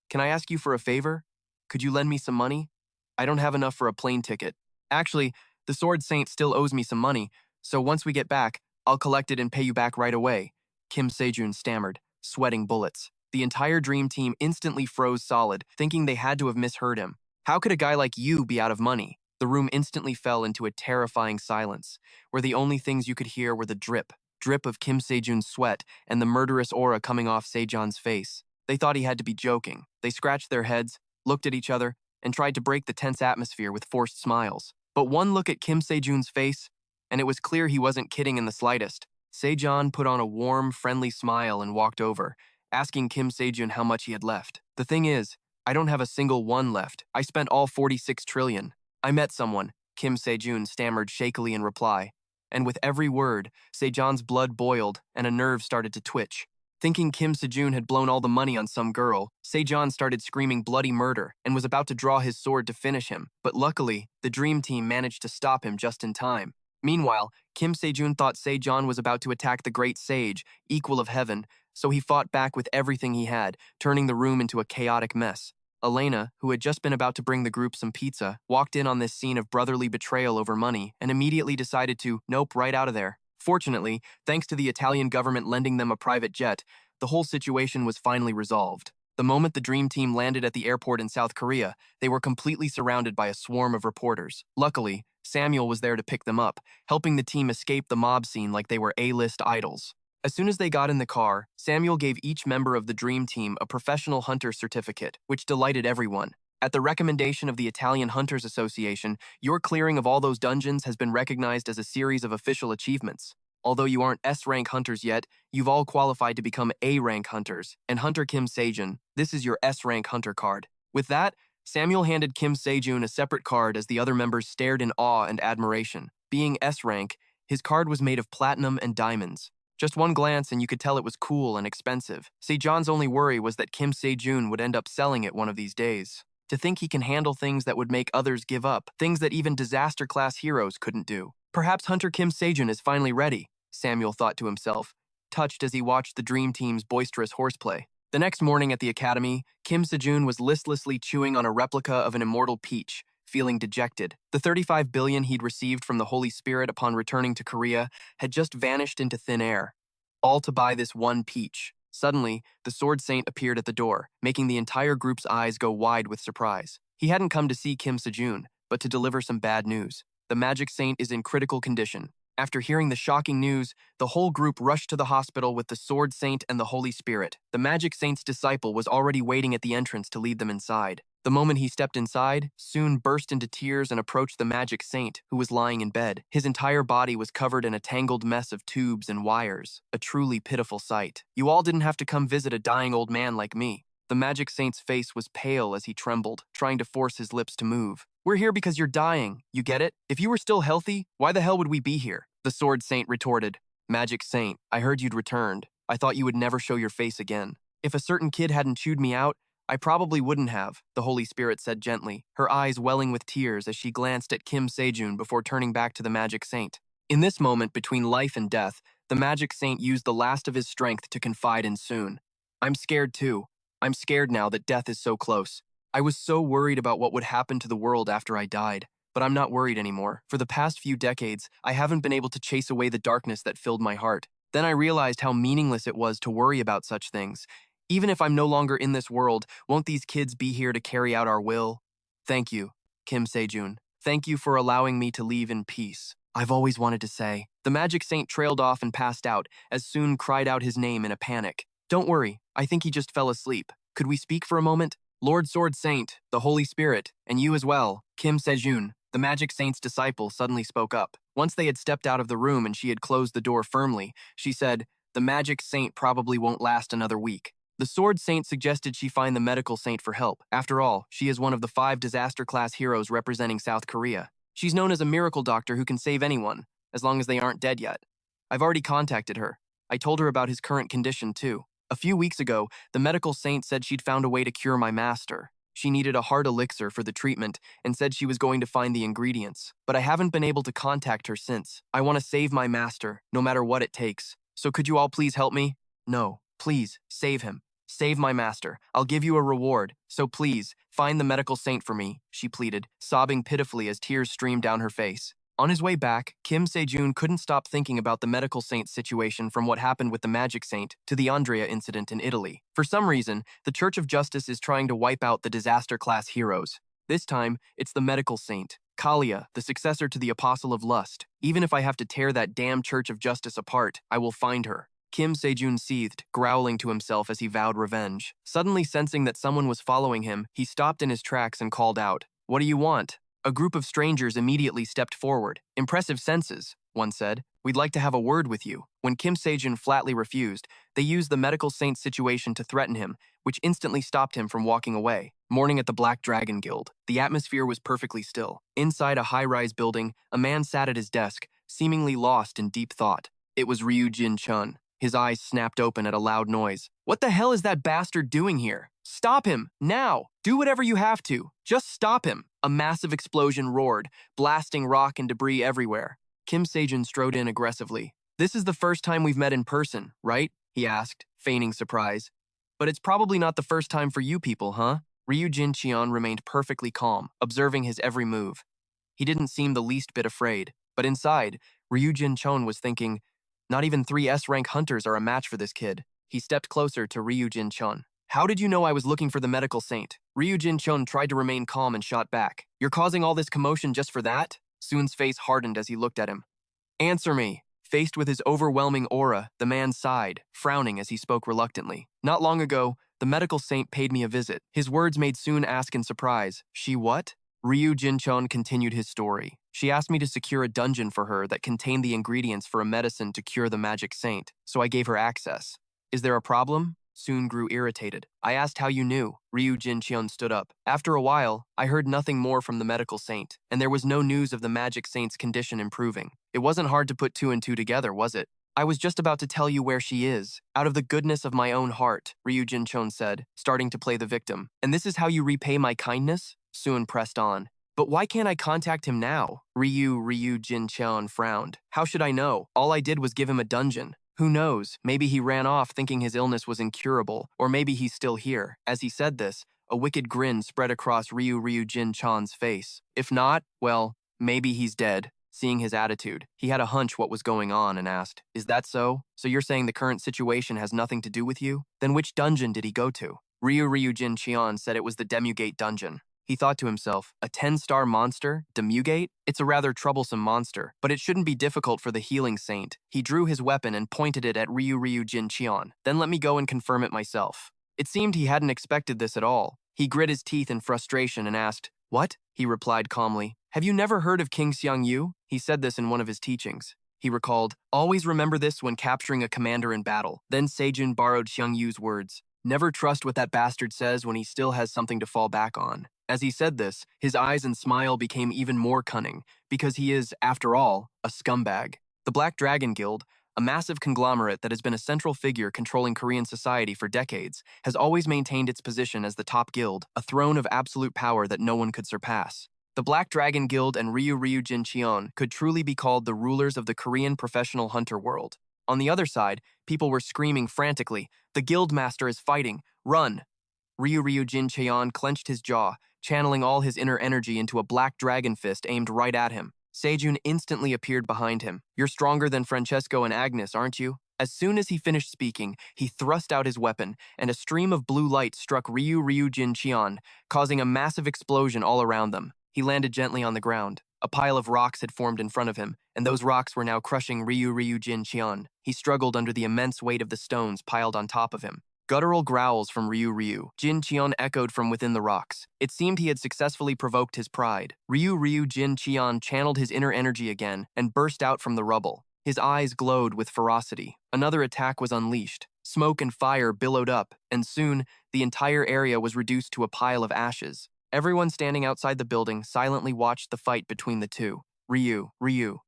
S1: can I ask you for a favor? Could you lend me some money? I don't have enough for a plane ticket. Actually, the Sword Saint still owes me some money, so once we get back, I'll collect it and pay you back right away, Kim Sejun stammered, sweating bullets. The entire dream team instantly froze solid, thinking they had to have misheard him. How could a guy like you be out of money? The room instantly fell into a terrifying silence, where the only things you could hear were the drip of Kim Sejun's sweat and the murderous aura coming off Sejun's face. They thought he had to be joking. They scratched their heads, looked at each other, and tried to break the tense atmosphere with forced smiles. But one look at Kim Sejun's face, and it was clear he wasn't kidding in the slightest. Sejun put on a warm, friendly smile and walked over, asking Kim Sejun how much he had left. The thing is, I don't have a single one left. I spent all 46 trillion. I met someone, Kim Sejun stammered shakily in reply. And with every word, Sejun's blood boiled and a nerve started to twitch. Thinking Kim Sejun had blown all the money on some girl, Sejun started screaming bloody murder and was about to draw his sword to finish him, but luckily, the dream team managed to stop him just in time. Meanwhile, Kim Sejun thought Sejun was about to attack the great sage, equal of heaven, so he fought back with everything he had, turning the room into a chaotic mess. Elena, who had just been about to bring the group some pizza, walked in on this scene of brotherly betrayal over money and immediately decided to, nope, right out of there. Fortunately, thanks to the Italian government lending them a private jet, the whole situation was finally resolved. The moment the dream team landed at the airport in South Korea, they were completely surrounded by a swarm of reporters. Luckily, Samuel was there to pick them up, helping the team escape the mob scene like they were A-list idols. As soon as they got in the car, Samuel gave each member of the dream team a professional hunter certificate, which delighted everyone. At the recommendation of the Italian Hunters Association, your clearing of all those dungeons has been recognized as a series of official achievements. Although you aren't S-rank hunters yet, you've all qualified to become A-rank hunters, and Hunter Kim Sejun, this is your S-rank hunter card. With that, Samuel handed Kim Sejun a separate card as the other members stared in awe and admiration. Being S-rank, his card was made of platinum and diamonds. Just one glance and you could tell it was cool and expensive. Sejun's only worry was that Kim Sejun would end up selling it one of these days. To think he can handle things that would make others give up, things that even disaster-class heroes couldn't do. Perhaps Hunter Kim Sejun is finally ready, Samuel thought to himself, touched as he watched the dream team's boisterous horseplay. The next morning at the academy, Kim Sejun was listlessly chewing on a replica of an immortal peach, feeling dejected. The 35 billion he'd received from the Holy Spirit upon returning to Korea had just vanished into thin air. All to buy this one peach. Suddenly, the Sword Saint appeared at the door, making the entire group's eyes go wide with surprise. He hadn't come to see Kim Sejun, but to deliver some bad news. The Magic Saint is in critical condition. After hearing the shocking news, the whole group rushed to the hospital with the Sword Saint and the Holy Spirit. The Magic Saint's disciple was already waiting at the entrance to lead them inside. The moment he stepped inside, soon burst into tears and approached the Magic Saint, who was lying in bed. His entire body was covered in a tangled mess of tubes and wires, a truly pitiful sight. You all didn't have to come visit a dying old man like me. The Magic Saint's face was pale as he trembled, trying to force his lips to move. We're here because you're dying, you get it? If you were still healthy, why the hell would we be here? The Sword Saint retorted. Magic Saint, I heard you'd returned. I thought you would never show your face again. If a certain kid hadn't chewed me out, I probably wouldn't have, the Holy Spirit said gently, her eyes welling with tears as she glanced at Kim Sejun before turning back to the Magic Saint. In this moment between life and death, the Magic Saint used the last of his strength to confide in Soon. I'm scared too. I'm scared now that death is so close. I was so worried about what would happen to the world after I died. But I'm not worried anymore. For the past few decades, I haven't been able to chase away the darkness that filled my heart. Then I realized how meaningless it was to worry about such things. Even if I'm no longer in this world, won't these kids be here to carry out our will? Thank you, Kim Sejun. Thank you for allowing me to leave in peace. I've always wanted to say. The magic saint trailed off and passed out, as Soon cried out his name in a panic. Don't worry, I think he just fell asleep. Could we speak for a moment? Lord Sword Saint, the Holy Spirit, and you as well, Kim Sejun, the magic saint's disciple, suddenly spoke up. Once they had stepped out of the room and she had closed the door firmly, she said, the magic saint probably won't last another week. The Sword Saint suggested she find the medical saint for help. After all, she is one of the 5 disaster-class heroes representing South Korea. She's known as a miracle doctor who can save anyone, as long as they aren't dead yet. I've already contacted her. I told her about his current condition, too. A few weeks ago, the medical saint said she'd found a way to cure my master. She needed a hard elixir for the treatment and said she was going to find the ingredients, but I haven't been able to contact her since. I want to save my master, no matter what it takes. So could you all please help me? No, please, save him. Save my master. I'll give you a reward. So please, find the medical saint for me, she pleaded, sobbing pitifully as tears streamed down her face. On his way back, Kim Sejun couldn't stop thinking about the medical saint's situation, from what happened with the magic saint to the Andrea incident in Italy. For some reason, the Church of Justice is trying to wipe out the disaster-class heroes. This time, it's the medical saint, Kalia, the successor to the Apostle of Lust. Even if I have to tear that damn Church of Justice apart, I will find her. Kim Sejun seethed, growling to himself as he vowed revenge. Suddenly sensing that someone was following him, he stopped in his tracks and called out, "What do you want?" A group of strangers immediately stepped forward. "Impressive senses," one said. "We'd like to have a word with you." When Kim Sejun flatly refused, they used the medical saint situation to threaten him, which instantly stopped him from walking away. Morning at the Black Dragon Guild. The atmosphere was perfectly still. Inside a high-rise building, a man sat at his desk, seemingly lost in deep thought. It was Ryu Jin-chun. His eyes snapped open at a loud noise. "What the hell is that bastard doing here? Stop him, now! Do whatever you have to. Just stop him!" A massive explosion roared, blasting rock and debris everywhere. Kim Sejun strode in aggressively. "This is the first time we've met in person, right?" he asked, feigning surprise. "But it's probably not the first time for you people, huh?" Ryu Jin-cheon remained perfectly calm, observing his every move. He didn't seem the least bit afraid, but inside, Ryu Jin-cheon was thinking, not even 3 S-rank hunters are a match for this kid. He stepped closer to Ryu Jin-cheon. "How did you know I was looking for the medical saint?" Ryu Jin-cheon tried to remain calm and shot back. "You're causing all this commotion just for that?" Soon's face hardened as he looked at him. "Answer me." Faced with his overwhelming aura, the man sighed, frowning as he spoke reluctantly. "Not long ago, the medical saint paid me a visit." His words made Soon ask in surprise, "She what?" Ryu Jin-cheon continued his story. "She asked me to secure a dungeon for her that contained the ingredients for a medicine to cure the magic saint, so I gave her access. Is there a problem?" Soon grew irritated. "I asked how you knew." Ryu Jin-cheon stood up. "After a while, I heard nothing more from the medical saint, and there was no news of the magic saint's condition improving. It wasn't hard to put 2 and 2 together, was it?" "I was just about to tell you where she is. Out of the goodness of my own heart," Ryu Jin-cheon said, starting to play the victim. "And this is how you repay my kindness?" Soon pressed on. "But why can't I contact him now?" Ryu Jin-cheon frowned. "How should I know? All I did was give him a dungeon. Who knows, maybe he ran off thinking his illness was incurable, or maybe he's still here." As he said this, a wicked grin spread across Ryu Jin-cheon's face. "If not, well, maybe he's dead." Seeing his attitude, he had a hunch what was going on and asked, "Is that so? So you're saying the current situation has nothing to do with you? Then which dungeon did he go to?" Ryu Jin-cheon said it was the Demugate dungeon. He thought to himself, a 10-star monster, Demugate? It's a rather troublesome monster, but it shouldn't be difficult for the healing saint. He drew his weapon and pointed it at Ryu Jin-cheon. "Then let me go and confirm it myself." It seemed he hadn't expected this at all. He grit his teeth in frustration and asked, "What?" He replied calmly, "Have you never heard of King Seong-yu?" He said this in one of his teachings. He recalled, "Always remember this when capturing a commander in battle." Then Sejun borrowed Seong-yu's words. "Never trust what that bastard says when he still has something to fall back on." As he said this, his eyes and smile became even more cunning, because he is, after all, a scumbag. The Black Dragon Guild, a massive conglomerate that has been a central figure controlling Korean society for decades, has always maintained its position as the top guild, a throne of absolute power that no one could surpass. The Black Dragon Guild and Ryu Jin-cheon could truly be called the rulers of the Korean professional hunter world. On the other side, people were screaming frantically, "The guild master is fighting! Run!" Ryu Jin-cheon clenched his jaw, channeling all his inner energy into a black dragon fist aimed right at him. Sejun instantly appeared behind him. "You're stronger than Francesco and Agnes, aren't you?" As soon as he finished speaking, he thrust out his weapon, and a stream of blue light struck Ryu Jin Cheon, causing a massive explosion all around them. He landed gently on the ground. A pile of rocks had formed in front of him, and those rocks were now crushing Ryu Jin Cheon. He struggled under the immense weight of the stones piled on top of him. Guttural growls from Ryu Jin Cheon echoed from within the rocks. It seemed he had successfully provoked his pride. Ryu Jin Cheon channeled his inner energy again and burst out from the rubble. His eyes glowed with ferocity. Another attack was unleashed. Smoke and fire billowed up, and soon, the entire area was reduced to a pile of ashes. Everyone standing outside the building silently watched the fight between the two. Ryu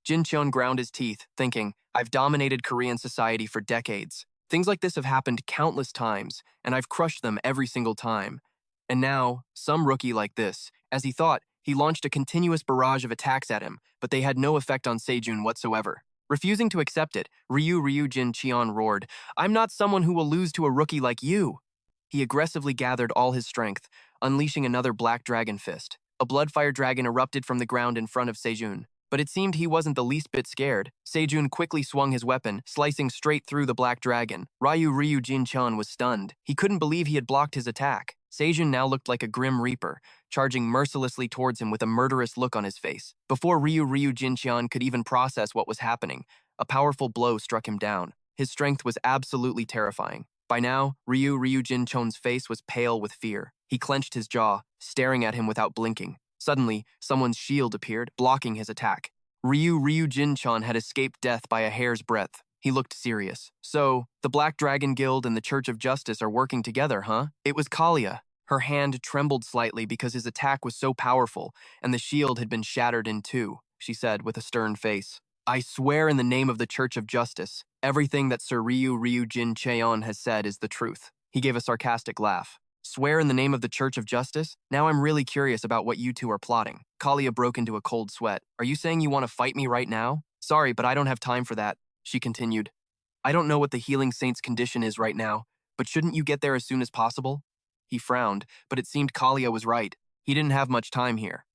S1: Jin Cheon ground his teeth, thinking, I've dominated Korean society for decades. Things like this have happened countless times, and I've crushed them every single time. And now, some rookie like this. As he thought, he launched a continuous barrage of attacks at him, but they had no effect on Sejun whatsoever. Refusing to accept it, Ryu Jin Cheon roared, I'm not someone who will lose to a rookie like you. He aggressively gathered all his strength, unleashing another black dragon fist. A bloodfire dragon erupted from the ground in front of Sejun. But it seemed he wasn't the least bit scared. Sejun quickly swung his weapon, slicing straight through the black dragon. Ryu Jin Cheon was stunned. He couldn't believe he had blocked his attack. Sejun now looked like a grim reaper, charging mercilessly towards him with a murderous look on his face. Before Ryu Jin Cheon could even process what was happening, a powerful blow struck him down. His strength was absolutely terrifying. By now, Ryu Jin Cheon's face was pale with fear. He clenched his jaw, staring at him without blinking. Suddenly, someone's shield appeared, blocking his attack. Ryu Jin Cheon had escaped death by a hair's breadth. He looked serious. So, the Black Dragon Guild and the Church of Justice are working together, huh? It was Kalia. Her hand trembled slightly because his attack was so powerful, and the shield had been shattered in two, she said with a stern face. I swear in the name of the Church of Justice, everything that Sir Ryu Jin Cheon has said is the truth. He gave a sarcastic laugh. Swear in the name of the Church of Justice? Now I'm really curious about what you two are plotting. Kalia broke into a cold sweat. Are you saying you want to fight me right now? Sorry, but I don't have time for that, she continued. I don't know what the healing saint's condition is right now, but shouldn't you get there as soon as possible? He frowned, but it seemed Kalia was right. He didn't have much time here.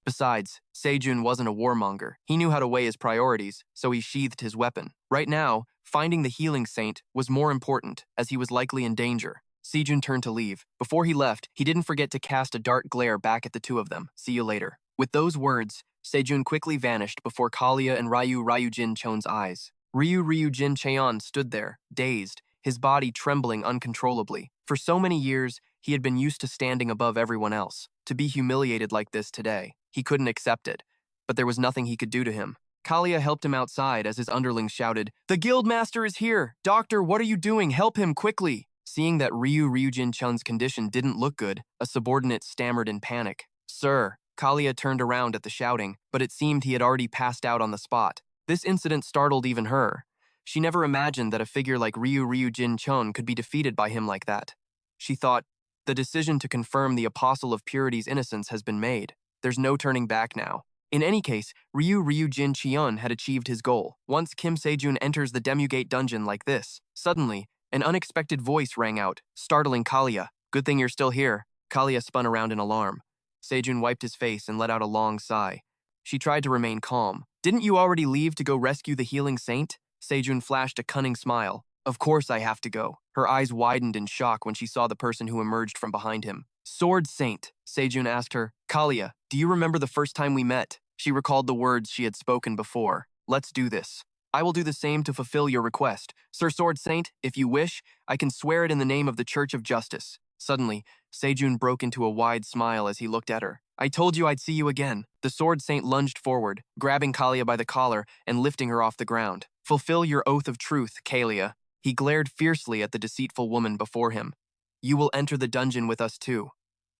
S1: Besides, Sejun wasn't a warmonger. He knew how to weigh his priorities, so he sheathed his weapon. Right now, finding the healing saint was more important, as he was likely in danger. Sejun turned to leave. Before he left, he didn't forget to cast a dark glare back at the two of them. See you later. With those words, Sejun quickly vanished before Kalia and Ryu Jin Cheon's eyes. Ryu Jin Cheon stood there, dazed, his body trembling uncontrollably. For so many years, he had been used to standing above everyone else. To be humiliated like this today, he couldn't accept it, but there was nothing he could do to him. Kalia helped him outside as his underlings shouted, The Guildmaster is here! Doctor, what are you doing? Help him, quickly! Seeing that Ryu Jin Cheon's condition didn't look good, a subordinate stammered in panic. Sir, Kalia turned around at the shouting, but it seemed he had already passed out on the spot. This incident startled even her. She never imagined that a figure like Ryu Jin Cheon could be defeated by him like that. She thought, the decision to confirm the Apostle of Purity's innocence has been made. There's no turning back now. In any case, Ryu Jin Cheon had achieved his goal. Once Kim Sejun enters the Demugate dungeon like this, suddenly, an unexpected voice rang out, startling Kalia. Good thing you're still here. Kalia spun around in alarm. Sejun wiped his face and let out a long sigh. She tried to remain calm. Didn't you already leave to go rescue the healing saint? Sejun flashed a cunning smile. Of course I have to go. Her eyes widened in shock when she saw the person who emerged from behind him. Sword Saint, Sejun asked her. Kalia, do you remember the first time we met? She recalled the words she had spoken before. Let's do this. I will do the same to fulfill your request. Sir Sword Saint, if you wish, I can swear it in the name of the Church of Justice. Suddenly, Sejun broke into a wide smile as he looked at her. I told you I'd see you again. The Sword Saint lunged forward, grabbing Kalia by the collar and lifting her off the ground. Fulfill your oath of truth, Kalia. He glared fiercely at the deceitful woman before him. You will enter the dungeon with us too.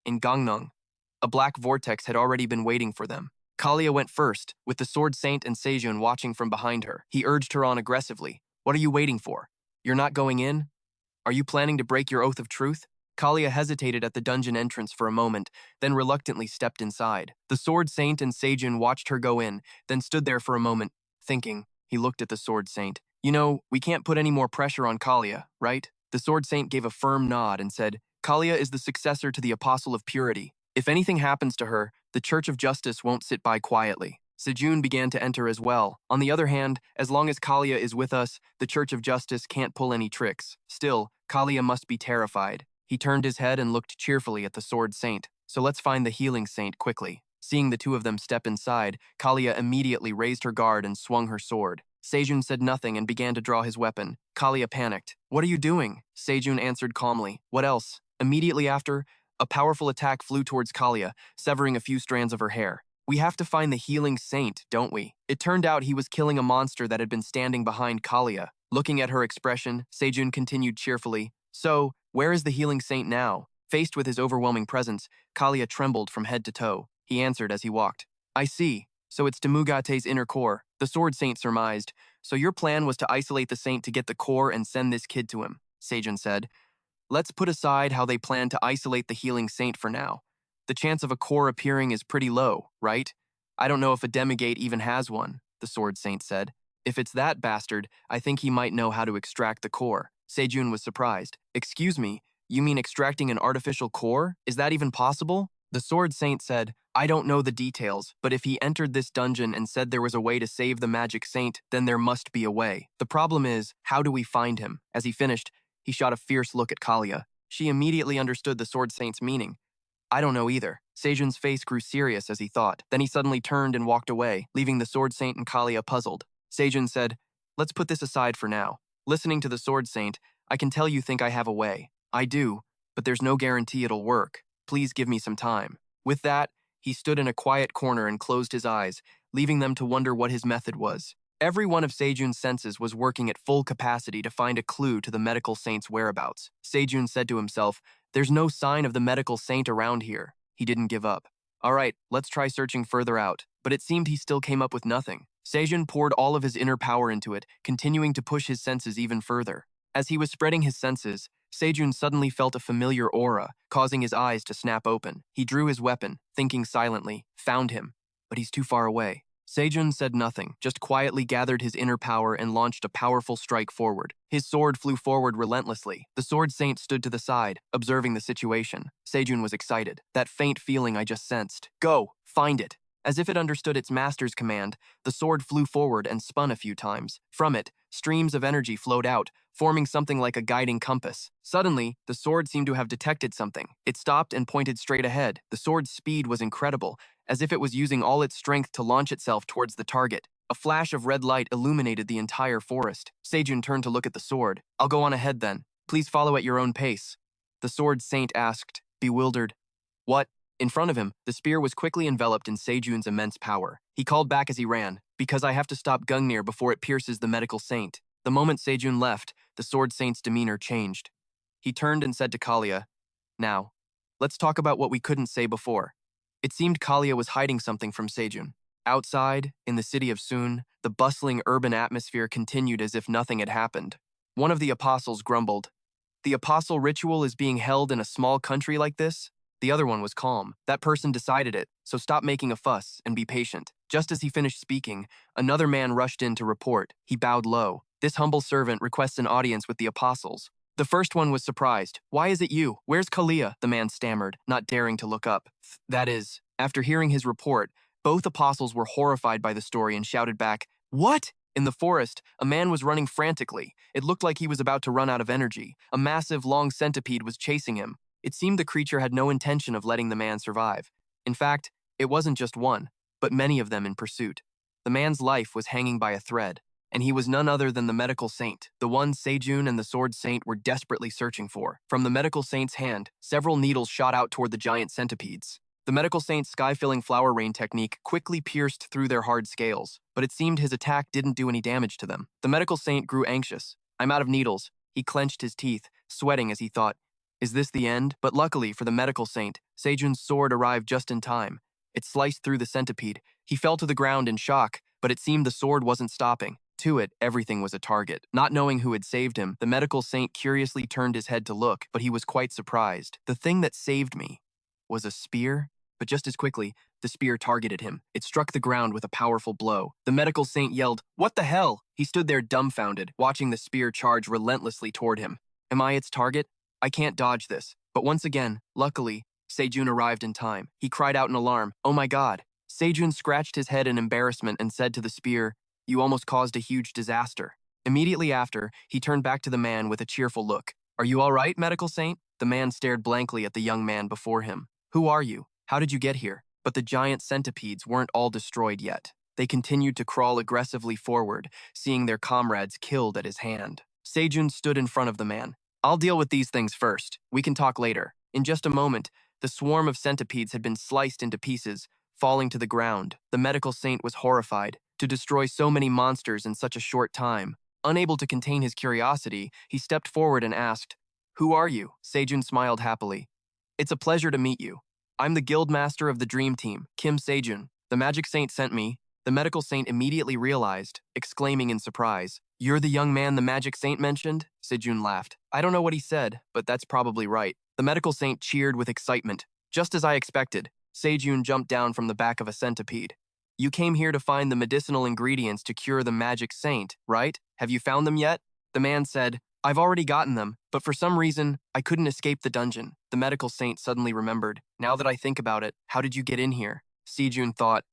S1: In Gangnam, a black vortex had already been waiting for them. Kalia went first, with the Sword Saint and Sejun watching from behind her. He urged her on aggressively. What are you waiting for? You're not going in? Are you planning to break your oath of truth? Kalia hesitated at the dungeon entrance for a moment, then reluctantly stepped inside. The Sword Saint and Sejun watched her go in, then stood there for a moment, thinking. He looked at the Sword Saint. You know, we can't put any more pressure on Kalia, right? The Sword Saint gave a firm nod and said, Kalia is the successor to the Apostle of Purity. If anything happens to her, the Church of Justice won't sit by quietly. Sejun began to enter as well. On the other hand, as long as Kalia is with us, the Church of Justice can't pull any tricks. Still, Kalia must be terrified. He turned his head and looked cheerfully at the Sword Saint. So let's find the Healing Saint quickly. Seeing the two of them step inside, Kalia immediately raised her guard and swung her sword. Sejun said nothing and began to draw his weapon. Kalia panicked. "What are you doing?" Sejun answered calmly. "What else?" Immediately after, a powerful attack flew towards Kalia, severing a few strands of her hair. "We have to find the Healing Saint, don't we?" It turned out he was killing a monster that had been standing behind Kalia. Looking at her expression, Sejun continued cheerfully, "So, where is the Healing Saint now?" Faced with his overwhelming presence, Kalia trembled from head to toe. He answered as he walked, "I see. So it's Demugate's inner core." The Sword Saint surmised. "So your plan was to isolate the saint to get the core and send this kid to him," Sejun said. "Let's put aside how they plan to isolate the Healing Saint for now. The chance of a core appearing is pretty low, right? I don't know if a demigate even has one," the Sword Saint said. "If it's that bastard, I think he might know how to extract the core." Sejun was surprised. "Excuse me, you mean extracting an artificial core? Is that even possible?" The Sword Saint said, "I don't know the details, but if he entered this dungeon and said there was a way to save the magic saint, then there must be a way. The problem is, how do we find him?" As he finished, he shot a fierce look at Kalia. She immediately understood the Sword Saint's meaning. "I don't know either." Sejun's face grew serious as he thought. Then he suddenly turned and walked away, leaving the Sword Saint and Kalia puzzled. Sejun said, "Let's put this aside for now. Listening to the Sword Saint, I can tell you think I have a way. I do, but there's no guarantee it'll work. Please give me some time." With that, he stood in a quiet corner and closed his eyes, leaving them to wonder what his method was. Every one of Sejun's senses was working at full capacity to find a clue to the medical saint's whereabouts. Sejun said to himself, "There's no sign of the medical saint around here." He didn't give up. "All right, let's try searching further out." But it seemed he still came up with nothing. Sejun poured all of his inner power into it, continuing to push his senses even further. As he was spreading his senses, Sejun suddenly felt a familiar aura, causing his eyes to snap open. He drew his weapon, thinking silently, "Found him, but he's too far away." Sejun said nothing, just quietly gathered his inner power and launched a powerful strike forward. His sword flew forward relentlessly. The Sword Saint stood to the side, observing the situation. Sejun was excited. "That faint feeling I just sensed. Go, find it." As if it understood its master's command, the sword flew forward and spun a few times. From it, streams of energy flowed out, forming something like a guiding compass. Suddenly, the sword seemed to have detected something. It stopped and pointed straight ahead. The sword's speed was incredible, as if it was using all its strength to launch itself towards the target. A flash of red light illuminated the entire forest. Sejun turned to look at the sword. "I'll go on ahead then. Please follow at your own pace." The Sword Saint asked, bewildered. "What?" In front of him, the spear was quickly enveloped in Sejun's immense power. He called back as he ran, "Because I have to stop Gungnir before it pierces the medical saint." The moment Sejun left, the Sword Saint's demeanor changed. He turned and said to Kalia, "Now, let's talk about what we couldn't say before." It seemed Kalia was hiding something from Sejun. Outside, in the city of Sun, the bustling urban atmosphere continued as if nothing had happened. One of the apostles grumbled, "The apostle ritual is being held in a small country like this?" The other one was calm. "That person decided it, so stop making a fuss and be patient." Just as he finished speaking, another man rushed in to report. He bowed low. "This humble servant requests an audience with the apostles." The first one was surprised. "Why is it you? Where's Kalia?" the man stammered, not daring to look up. That is, after hearing his report, both apostles were horrified by the story and shouted back, "What?" In the forest, a man was running frantically. It looked like he was about to run out of energy. A massive, long centipede was chasing him. It seemed the creature had no intention of letting the man survive. In fact, it wasn't just one, but many of them in pursuit. The man's life was hanging by a thread, and he was none other than the medical saint, the one Sejun and the Sword Saint were desperately searching for. From the medical saint's hand, several needles shot out toward the giant centipedes. The medical saint's sky-filling flower rain technique quickly pierced through their hard scales, but it seemed his attack didn't do any damage to them. The medical saint grew anxious. "I'm out of needles." He clenched his teeth, sweating as he thought, "Is this the end?" But luckily for the medical saint, Sejun's sword arrived just in time. It sliced through the centipede. He fell to the ground in shock, but it seemed the sword wasn't stopping. To it, everything was a target. Not knowing who had saved him, the medical saint curiously turned his head to look, but he was quite surprised. "The thing that saved me was a spear?" But just as quickly, the spear targeted him. It struck the ground with a powerful blow. The medical saint yelled, "What the hell?" He stood there dumbfounded, watching the spear charge relentlessly toward him. "Am I its target? I can't dodge this." But once again, luckily, Sejun arrived in time. He cried out in alarm, "Oh my god!" Sejun scratched his head in embarrassment and said to the spear, "You almost caused a huge disaster." Immediately after, he turned back to the man with a cheerful look. "Are you all right, medical saint?" The man stared blankly at the young man before him. "Who are you? How did you get here?" But the giant centipedes weren't all destroyed yet. They continued to crawl aggressively forward, seeing their comrades killed at his hand. Sejun stood in front of the man. "I'll deal with these things first. We can talk later." In just a moment, the swarm of centipedes had been sliced into pieces, falling to the ground. The medical saint was horrified. To destroy so many monsters in such a short time. Unable to contain his curiosity, he stepped forward and asked, "Who are you?" Sejun smiled happily. "It's a pleasure to meet you. I'm the guild master of the dream team, Kim Sejun. The magic saint sent me." The medical saint immediately realized, exclaiming in surprise, "You're the young man the magic saint mentioned?" Sejun laughed. "I don't know what he said, but that's probably right." The medical saint cheered with excitement. "Just as I expected." Sejun jumped down from the back of a centipede. "You came here to find the medicinal ingredients to cure the magic saint, right? Have you found them yet?" The man said, "I've already gotten them, but for some reason, I couldn't escape the dungeon." The medical saint suddenly remembered. "Now that I think about it, how did you get in here?" Sejun thought,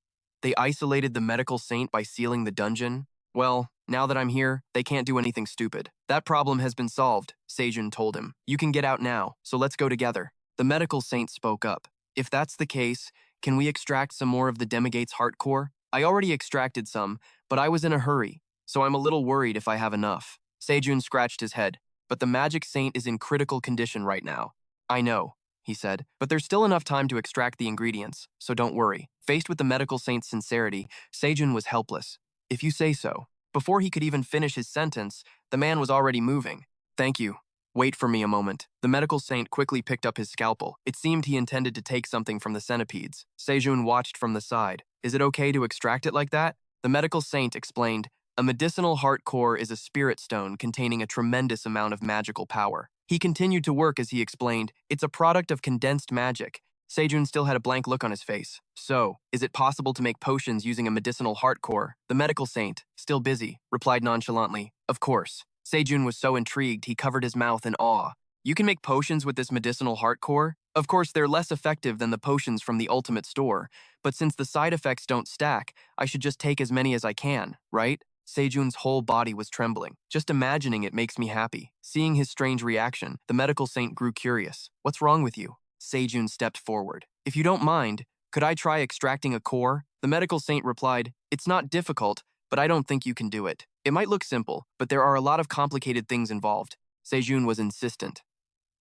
S1: "They isolated the medical saint by sealing the dungeon? Well, now that I'm here, they can't do anything stupid." "That problem has been solved," Sejun told him. "You can get out now, so let's go together." The medical saint spoke up. "If that's the case, can we extract some more of the Demigate's heart core? I already extracted some, but I was in a hurry, so I'm a little worried if I have enough." Sejun scratched his head. "But the magic saint is in critical condition right now." "I know," he said, "but there's still enough time to extract the ingredients, so don't worry." Faced with the medical saint's sincerity, Sejun was helpless. "If you say so." Before he could even finish his sentence, the man was already moving. "Thank you. Wait for me a moment." The medical saint quickly picked up his scalpel. It seemed he intended to take something from the centipedes. Sejun watched from the side. "Is it okay to extract it like that?" The medical saint explained, "A medicinal heart core is a spirit stone containing a tremendous amount of magical power." He continued to work as he explained, "It's a product of condensed magic." Sejun still had a blank look on his face. "So, is it possible to make potions using a medicinal heart core?" The medical saint, still busy, replied nonchalantly, "Of course." Sejun was so intrigued he covered his mouth in awe. "You can make potions with this medicinal heart core? Of course, they're less effective than the potions from the Ultimate Store, but since the side effects don't stack, I should just take as many as I can, right?" Sejun's whole body was trembling. "Just imagining it makes me happy." Seeing his strange reaction, the medical saint grew curious. "What's wrong with you?" Sejun stepped forward. "If you don't mind, could I try extracting a core?" The medical saint replied, "It's not difficult, but I don't think you can do it. It might look simple, but there are a lot of complicated things involved." Sejun was insistent.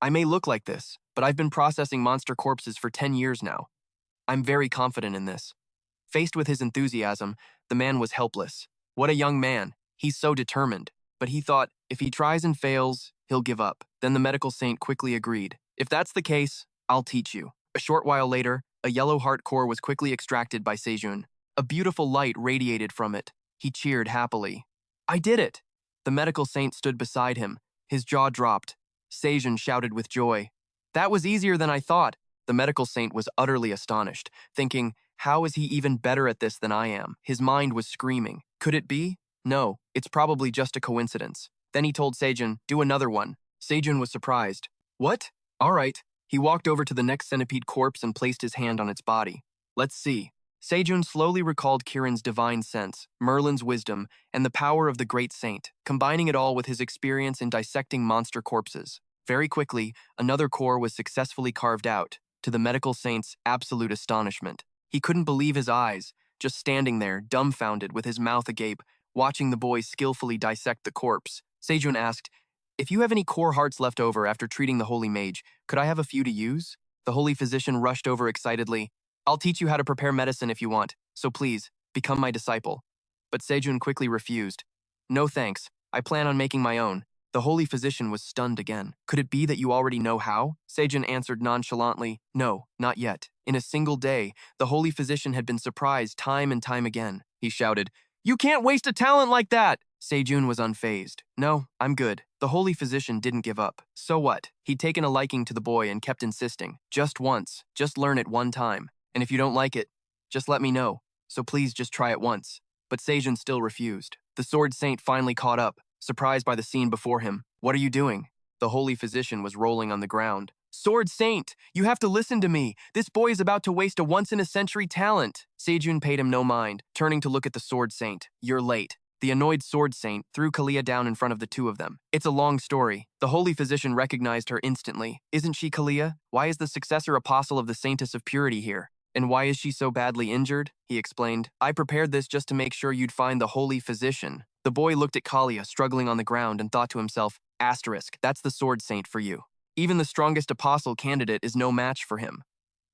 S1: "I may look like this, but I've been processing monster corpses for 10 years now. I'm very confident in this." Faced with his enthusiasm, the man was helpless. What a young man. He's so determined. But he thought, if he tries and fails, he'll give up. Then the medical saint quickly agreed. "If that's the case, I'll teach you." A short while later, a yellow heart core was quickly extracted by Sejun. A beautiful light radiated from it. He cheered happily. "I did it!" The medical saint stood beside him. His jaw dropped. Sejun shouted with joy. "That was easier than I thought." The medical saint was utterly astonished, thinking, how is he even better at this than I am? His mind was screaming. Could it be? No, it's probably just a coincidence. Then he told Sejun, "Do another one." Sejun was surprised. "What? All right." He walked over to the next centipede corpse and placed his hand on its body. "Let's see." Sejun slowly recalled Kiran's divine sense, Merlin's wisdom, and the power of the great saint, combining it all with his experience in dissecting monster corpses. Very quickly, another core was successfully carved out, to the medical saint's absolute astonishment. He couldn't believe his eyes, just standing there, dumbfounded with his mouth agape, watching the boy skillfully dissect the corpse. Sejun asked, "If you have any core hearts left over after treating the holy mage, could I have a few to use?" The holy physician rushed over excitedly. "I'll teach you how to prepare medicine if you want, so please, become my disciple." But Sejun quickly refused. "No thanks, I plan on making my own." The holy physician was stunned again. "Could it be that you already know how?" Sejun answered nonchalantly, "No, not yet." In a single day, the holy physician had been surprised time and time again. He shouted, "You can't waste a talent like that!" Sejun was unfazed. "No, I'm good." The holy physician didn't give up. So what? He'd taken a liking to the boy and kept insisting. "Just once. Just learn it one time. And if you don't like it, just let me know. So please just try it once." But Sejun still refused. The sword saint finally caught up, surprised by the scene before him. "What are you doing?" The holy physician was rolling on the ground. Sword Saint, you have to listen to me. This boy is about to waste a once-in-a-century talent. Sejun paid him no mind, turning to look at the Sword Saint. You're late. The annoyed Sword Saint threw Kalia down in front of the two of them. It's a long story. The Holy Physician recognized her instantly. Isn't she Kalia? Why is the successor apostle of the Saintess of Purity here? And why is she so badly injured? He explained. I prepared this just to make sure you'd find the Holy Physician. The boy looked at Kalia, struggling on the ground, and thought to himself, asterisk, that's the Sword Saint for you. Even the strongest apostle candidate is no match for him.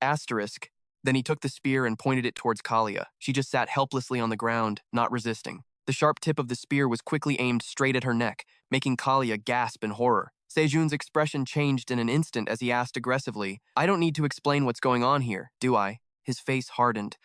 S1: Asterisk. Then he took the spear and pointed it towards Kalia. She just sat helplessly on the ground, not resisting. The sharp tip of the spear was quickly aimed straight at her neck, making Kalia gasp in horror. Sejun's expression changed in an instant as he asked aggressively, I don't need to explain what's going on here, do I? His face hardened.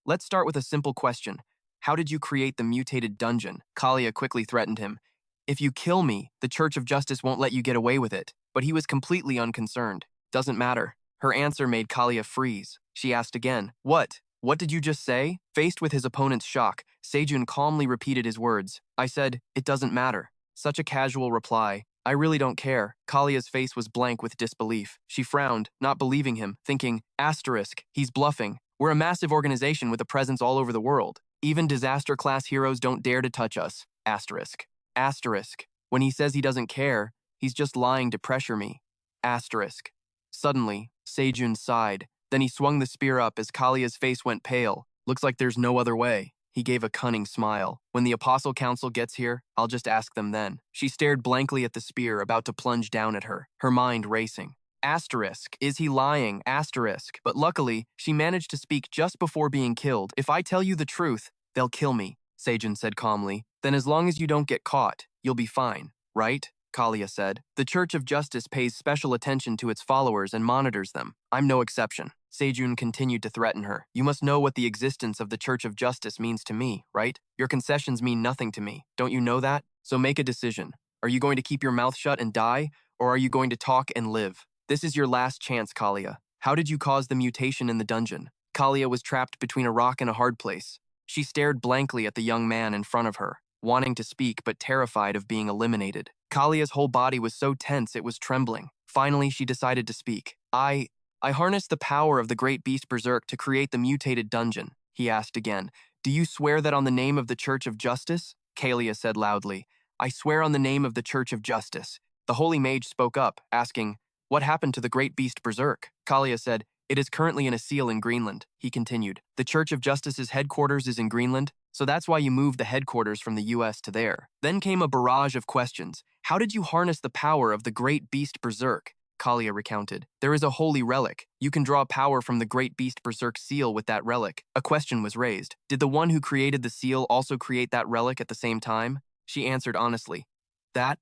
S1: Let's start with a simple question. How did you create the mutated dungeon? Kalia quickly threatened him. If you kill me, the Church of Justice won't let you get away with it. But he was completely unconcerned. Doesn't matter. Her answer made Kalia freeze. She asked again, What? What did you just say? Faced with his opponent's shock, Sejun calmly repeated his words. I said, it doesn't matter. Such a casual reply. I really don't care. Kalia's face was blank with disbelief. She frowned, not believing him, thinking, asterisk, he's bluffing. We're a massive organization with a presence all over the world. Even disaster-class heroes don't dare to touch us. Asterisk. Asterisk. When he says he doesn't care, he's just lying to pressure me. Asterisk. Suddenly, Sejun sighed. Then he swung the spear up as Kalia's face went pale. Looks like there's no other way. He gave a cunning smile. When the Apostle Council gets here, I'll just ask them then. She stared blankly at the spear, about to plunge down at her, her mind racing. Asterisk. Is he lying? Asterisk. But luckily, she managed to speak just before being killed. If I tell you the truth, they'll kill me, Sejun said calmly. Then as long as you don't get caught, you'll be fine, right? Kalia said. The Church of Justice pays special attention to its followers and monitors them. I'm no exception. Sejun continued to threaten her. You must know what the existence of the Church of Justice means to me, right? Your concessions mean nothing to me. Don't you know that? So make a decision. Are you going to keep your mouth shut and die, or are you going to talk and live? This is your last chance, Kalia. How did you cause the mutation in the dungeon? Kalia was trapped between a rock and a hard place. She stared blankly at the young man in front of her, wanting to speak but terrified of being eliminated. Kalia's whole body was so tense it was trembling. Finally, she decided to speak. I harnessed the power of the great beast Berserk to create the mutated dungeon, he asked again. Do you swear that on the name of the Church of Justice? Kalia said loudly. I swear on the name of the Church of Justice. The holy mage spoke up, asking, what happened to the great beast Berserk? Kalia said, it is currently in a seal in Greenland, he continued. The Church of Justice's headquarters is in Greenland, so that's why you moved the headquarters from the US to there. Then came a barrage of questions. How did you harness the power of the great beast Berserk? Kalia recounted. There is a holy relic. You can draw power from the great beast Berserk seal with that relic. A question was raised. Did the one who created the seal also create that relic at the same time? She answered honestly. That?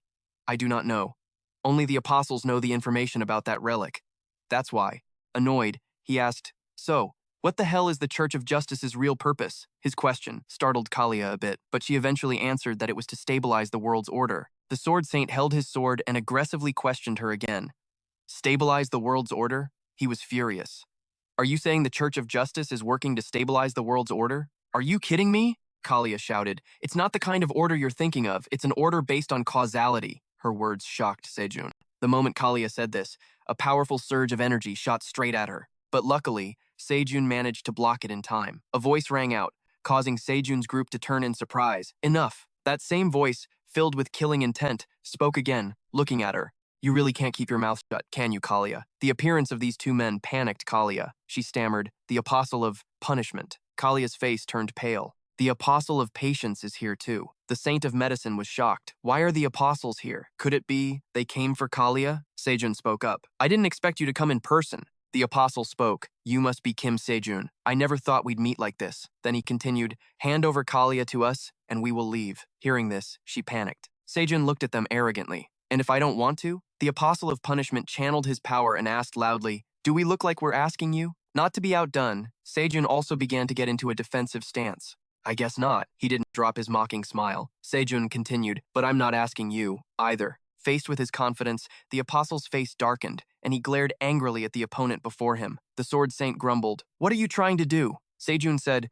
S1: I do not know. Only the apostles know the information about that relic. That's why. Annoyed, he asked, so, what the hell is the Church of Justice's real purpose? His question startled Kalia a bit, but she eventually answered that it was to stabilize the world's order. The Sword Saint held his sword and aggressively questioned her again. Stabilize the world's order? He was furious. Are you saying the Church of Justice is working to stabilize the world's order? Are you kidding me? Kalia shouted. It's not the kind of order you're thinking of. It's an order based on causality. Her words shocked Sejun. The moment Kalia said this, a powerful surge of energy shot straight at her. But luckily, Sejun managed to block it in time. A voice rang out, causing Sejun's group to turn in surprise. Enough! That same voice, filled with killing intent, spoke again, looking at her. You really can't keep your mouth shut, can you, Kalia? The appearance of these two men panicked Kalia. She stammered, the apostle of punishment. Kalia's face turned pale. The apostle of patience is here too. The saint of medicine was shocked. Why are the apostles here? Could it be they came for Kalia? Sejun spoke up. I didn't expect you to come in person. The apostle spoke. You must be Kim Sejun. I never thought we'd meet like this. Then he continued, hand over Kalia to us, and we will leave. Hearing this, she panicked. Sejun looked at them arrogantly. And if I don't want to? The apostle of punishment channeled his power and asked loudly, do we look like we're asking you? Not to be outdone, Sejun also began to get into a defensive stance. I guess not. He didn't drop his mocking smile. Sejun continued, but I'm not asking you, either. Faced with his confidence, the apostle's face darkened, and he glared angrily at the opponent before him. The Sword Saint grumbled, what are you trying to do? Sejun said,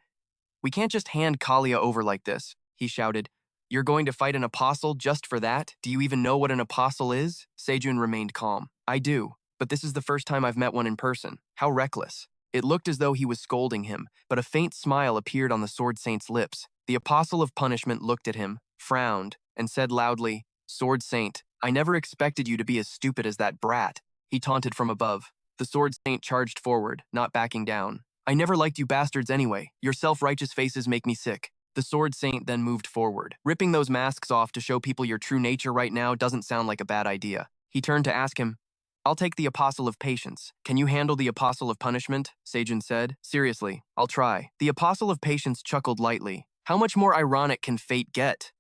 S1: we can't just hand Kalia over like this. He shouted, you're going to fight an apostle just for that? Do you even know what an apostle is? Sejun remained calm. I do. but this is the first time I've met one in person. How reckless. It looked as though he was scolding him, but a faint smile appeared on the Sword Saint's lips. The Apostle of Punishment looked at him, frowned, and said loudly, "Sword Saint, I never expected you to be as stupid as that brat." He taunted from above. The Sword Saint charged forward, not backing down. "I never liked you bastards anyway. Your self-righteous faces make me sick." The Sword Saint then moved forward. "Ripping those masks off to show people your true nature right now doesn't sound like a bad idea." He turned to ask him, "I'll take the Apostle of Patience. Can you handle the Apostle of Punishment?" Sejun said. "Seriously, I'll try." The Apostle of Patience chuckled lightly. "How much more ironic can fate get?"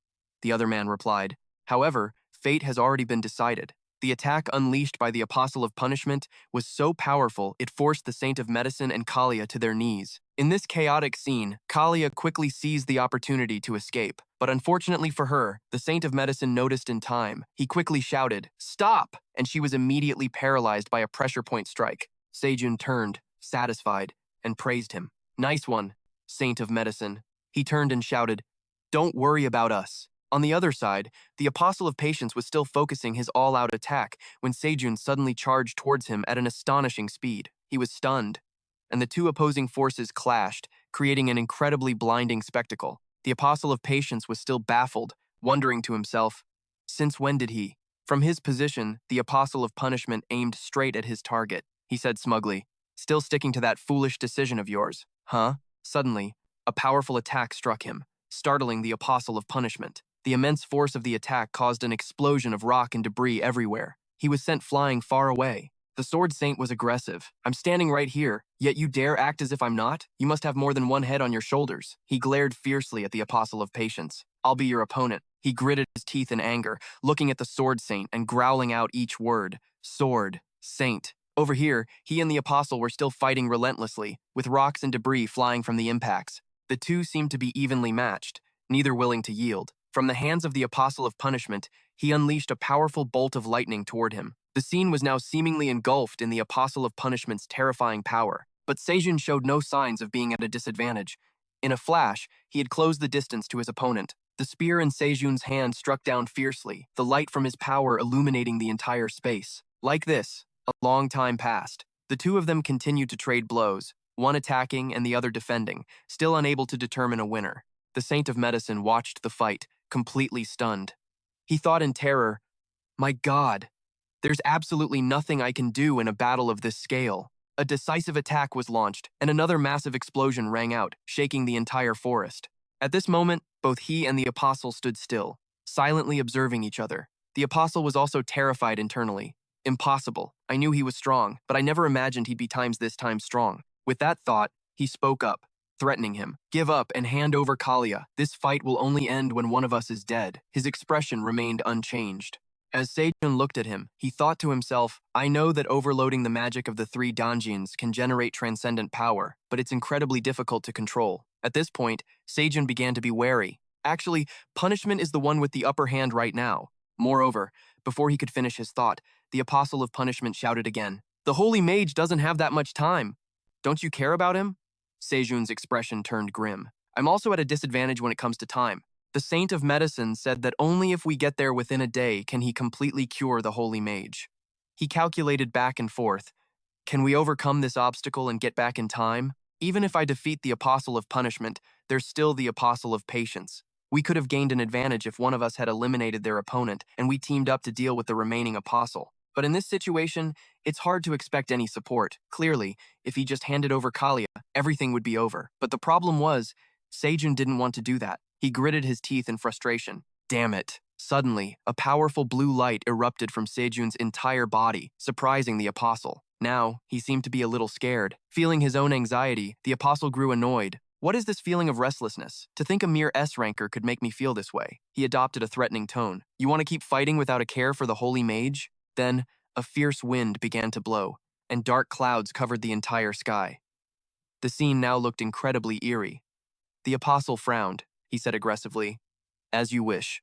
S1: The other man replied. "However, fate has already been decided. The attack unleashed by the Apostle of Punishment was so powerful it forced the Saint of Medicine and Kalia to their knees. In this chaotic scene, Kalia quickly seized the opportunity to escape. But unfortunately for her, the Saint of Medicine noticed in time. He quickly shouted, "Stop!" and she was immediately paralyzed by a pressure point strike. Sejun turned, satisfied, and praised him. "Nice one, Saint of Medicine." He turned and shouted, "Don't worry about us." On the other side, the Apostle of Patience was still focusing his all-out attack when Sejun suddenly charged towards him at an astonishing speed. He was stunned, and the two opposing forces clashed, creating an incredibly blinding spectacle. The Apostle of Patience was still baffled, wondering to himself, since when did he? From his position, the Apostle of Punishment aimed straight at his target. He said smugly, "Still sticking to that foolish decision of yours, huh?" Suddenly, a powerful attack struck him, startling the Apostle of Punishment. The immense force of the attack caused an explosion of rock and debris everywhere. He was sent flying far away. The Sword Saint was aggressive. "I'm standing right here, yet you dare act as if I'm not? You must have more than one head on your shoulders." He glared fiercely at the Apostle of Patience. "I'll be your opponent." He gritted his teeth in anger, looking at the Sword Saint and growling out each word. Sword, Saint. Over here, he and the Apostle were still fighting relentlessly, with rocks and debris flying from the impacts. The two seemed to be evenly matched, neither willing to yield. From the hands of the Apostle of Punishment, he unleashed a powerful bolt of lightning toward him. The scene was now seemingly engulfed in the Apostle of Punishment's terrifying power. But Sejun showed no signs of being at a disadvantage. In a flash, he had closed the distance to his opponent. The spear in Sejun's hand struck down fiercely, the light from his power illuminating the entire space. Like this, a long time passed. The two of them continued to trade blows, one attacking and the other defending, still unable to determine a winner. The Saint of Medicine watched the fight, completely stunned. He thought in terror, "My God, there's absolutely nothing I can do in a battle of this scale." A decisive attack was launched, and another massive explosion rang out, shaking the entire forest. At this moment, both he and the Apostle stood still, silently observing each other. The Apostle was also terrified internally. Impossible. I knew he was strong, but I never imagined he'd be times this time strong. With that thought, he spoke up, threatening him. "Give up and hand over Kalia. This fight will only end when one of us is dead." His expression remained unchanged. As Sejun looked at him, he thought to himself, "I know that overloading the magic of the three Danjins can generate transcendent power, but it's incredibly difficult to control." At this point, Sejun began to be wary. Actually, punishment is the one with the upper hand right now. Moreover, before he could finish his thought, the Apostle of Punishment shouted again, "The Holy Mage doesn't have that much time. Don't you care about him?" Sejun's expression turned grim. "I'm also at a disadvantage when it comes to time. The Saint of Medicine said that only if we get there within a day can he completely cure the Holy Mage." He calculated back and forth. "Can we overcome this obstacle and get back in time? Even if I defeat the Apostle of Punishment, there's still the Apostle of Patience. We could have gained an advantage if one of us had eliminated their opponent and we teamed up to deal with the remaining Apostle. But in this situation, it's hard to expect any support. Clearly, if he just handed over Kalia, everything would be over. But the problem was, Sejun didn't want to do that. He gritted his teeth in frustration. Damn it. Suddenly, a powerful blue light erupted from Sejun's entire body, surprising the Apostle. Now, he seemed to be a little scared. Feeling his own anxiety, the Apostle grew annoyed. "What is this feeling of restlessness? To think a mere S-ranker could make me feel this way." He adopted a threatening tone. "You want to keep fighting without a care for the Holy Mage?" Then, a fierce wind began to blow, and dark clouds covered the entire sky. The scene now looked incredibly eerie. The Apostle frowned. He said aggressively, "As you wish,"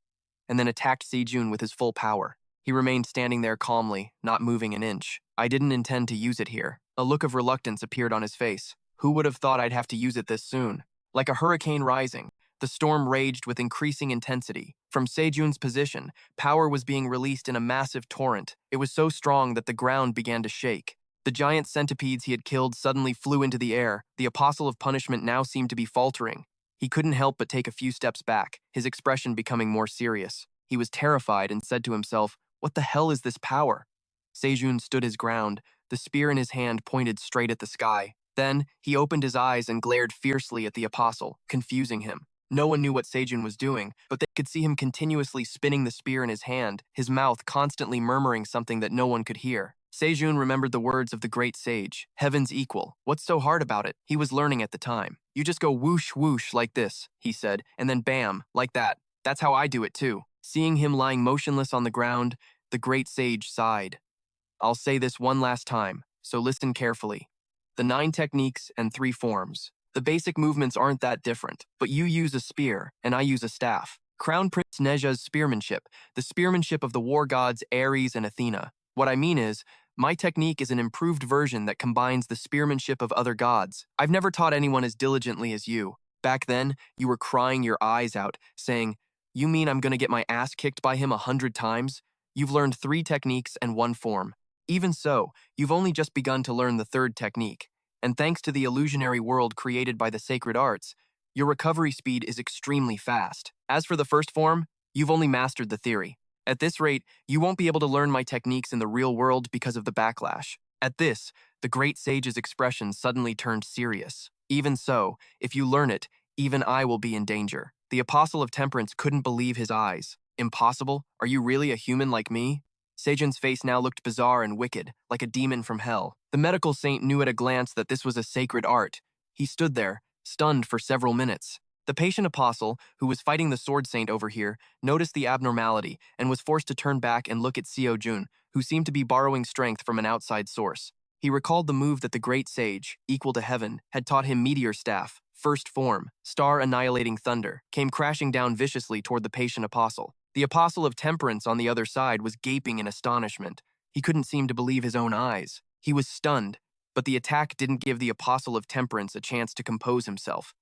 S1: and then attacked Sejun with his full power. He remained standing there calmly, not moving an inch. "I didn't intend to use it here." A look of reluctance appeared on his face. "Who would have thought I'd have to use it this soon?" Like a hurricane rising, The storm raged with increasing intensity. From Sejun's position, power was being released in a massive torrent. It was so strong that the ground began to shake. The giant centipedes he had killed suddenly flew into the air. The Apostle of Punishment now seemed to be faltering. He couldn't help but take a few steps back, his expression becoming more serious. He was terrified and said to himself, "What the hell is this power?" Sejun stood his ground, the spear in his hand pointed straight at the sky. Then, he opened his eyes and glared fiercely at the Apostle, confusing him. No one knew what Sejun was doing, but they could see him continuously spinning the spear in his hand, his mouth constantly murmuring something that no one could hear. Sejun remembered the words of the great sage, "Heaven's equal. What's so hard about it?" He was learning at the time. "You just go whoosh whoosh like this," he said, "and then bam, like that. That's how I do it too." Seeing him lying motionless on the ground, the great sage sighed. "I'll say this one last time, so listen carefully. The 9 techniques and 3 forms. The basic movements aren't that different, but you use a spear, and I use a staff. Crown Prince Neja's spearmanship, the spearmanship of the war gods Ares and Athena. What I mean is, my technique is an improved version that combines the spearmanship of other gods. I've never taught anyone as diligently as you. Back then, you were crying your eyes out, saying, 'You mean I'm gonna get my ass kicked by him 100 times? You've learned 3 techniques and 1 form. Even so, you've only just begun to learn the 3rd technique. And thanks to the illusionary world created by the sacred arts, your recovery speed is extremely fast. As for the 1st form, you've only mastered the theory. At this rate, you won't be able to learn my techniques in the real world because of the backlash.'" At this, the great sage's expression suddenly turned serious. "Even so, if you learn it, even I will be in danger." The Apostle of Temperance couldn't believe his eyes. "Impossible? Are you really a human like me?" Sejun's face now looked bizarre and wicked, like a demon from hell. The medical saint knew at a glance that this was a sacred art. He stood there, stunned for several minutes. The patient apostle, who was fighting the sword saint over here, noticed the abnormality and was forced to turn back and look at Sejun, who seemed to be borrowing strength from an outside source. He recalled the move that the great sage, equal to heaven, had taught him. Meteor Staff, 1st form, star annihilating thunder, came crashing down viciously toward the patient apostle. The Apostle of Temperance on the other side was gaping in astonishment. He couldn't seem to believe his own eyes. He was stunned, but the attack didn't give the Apostle of Temperance a chance to compose himself.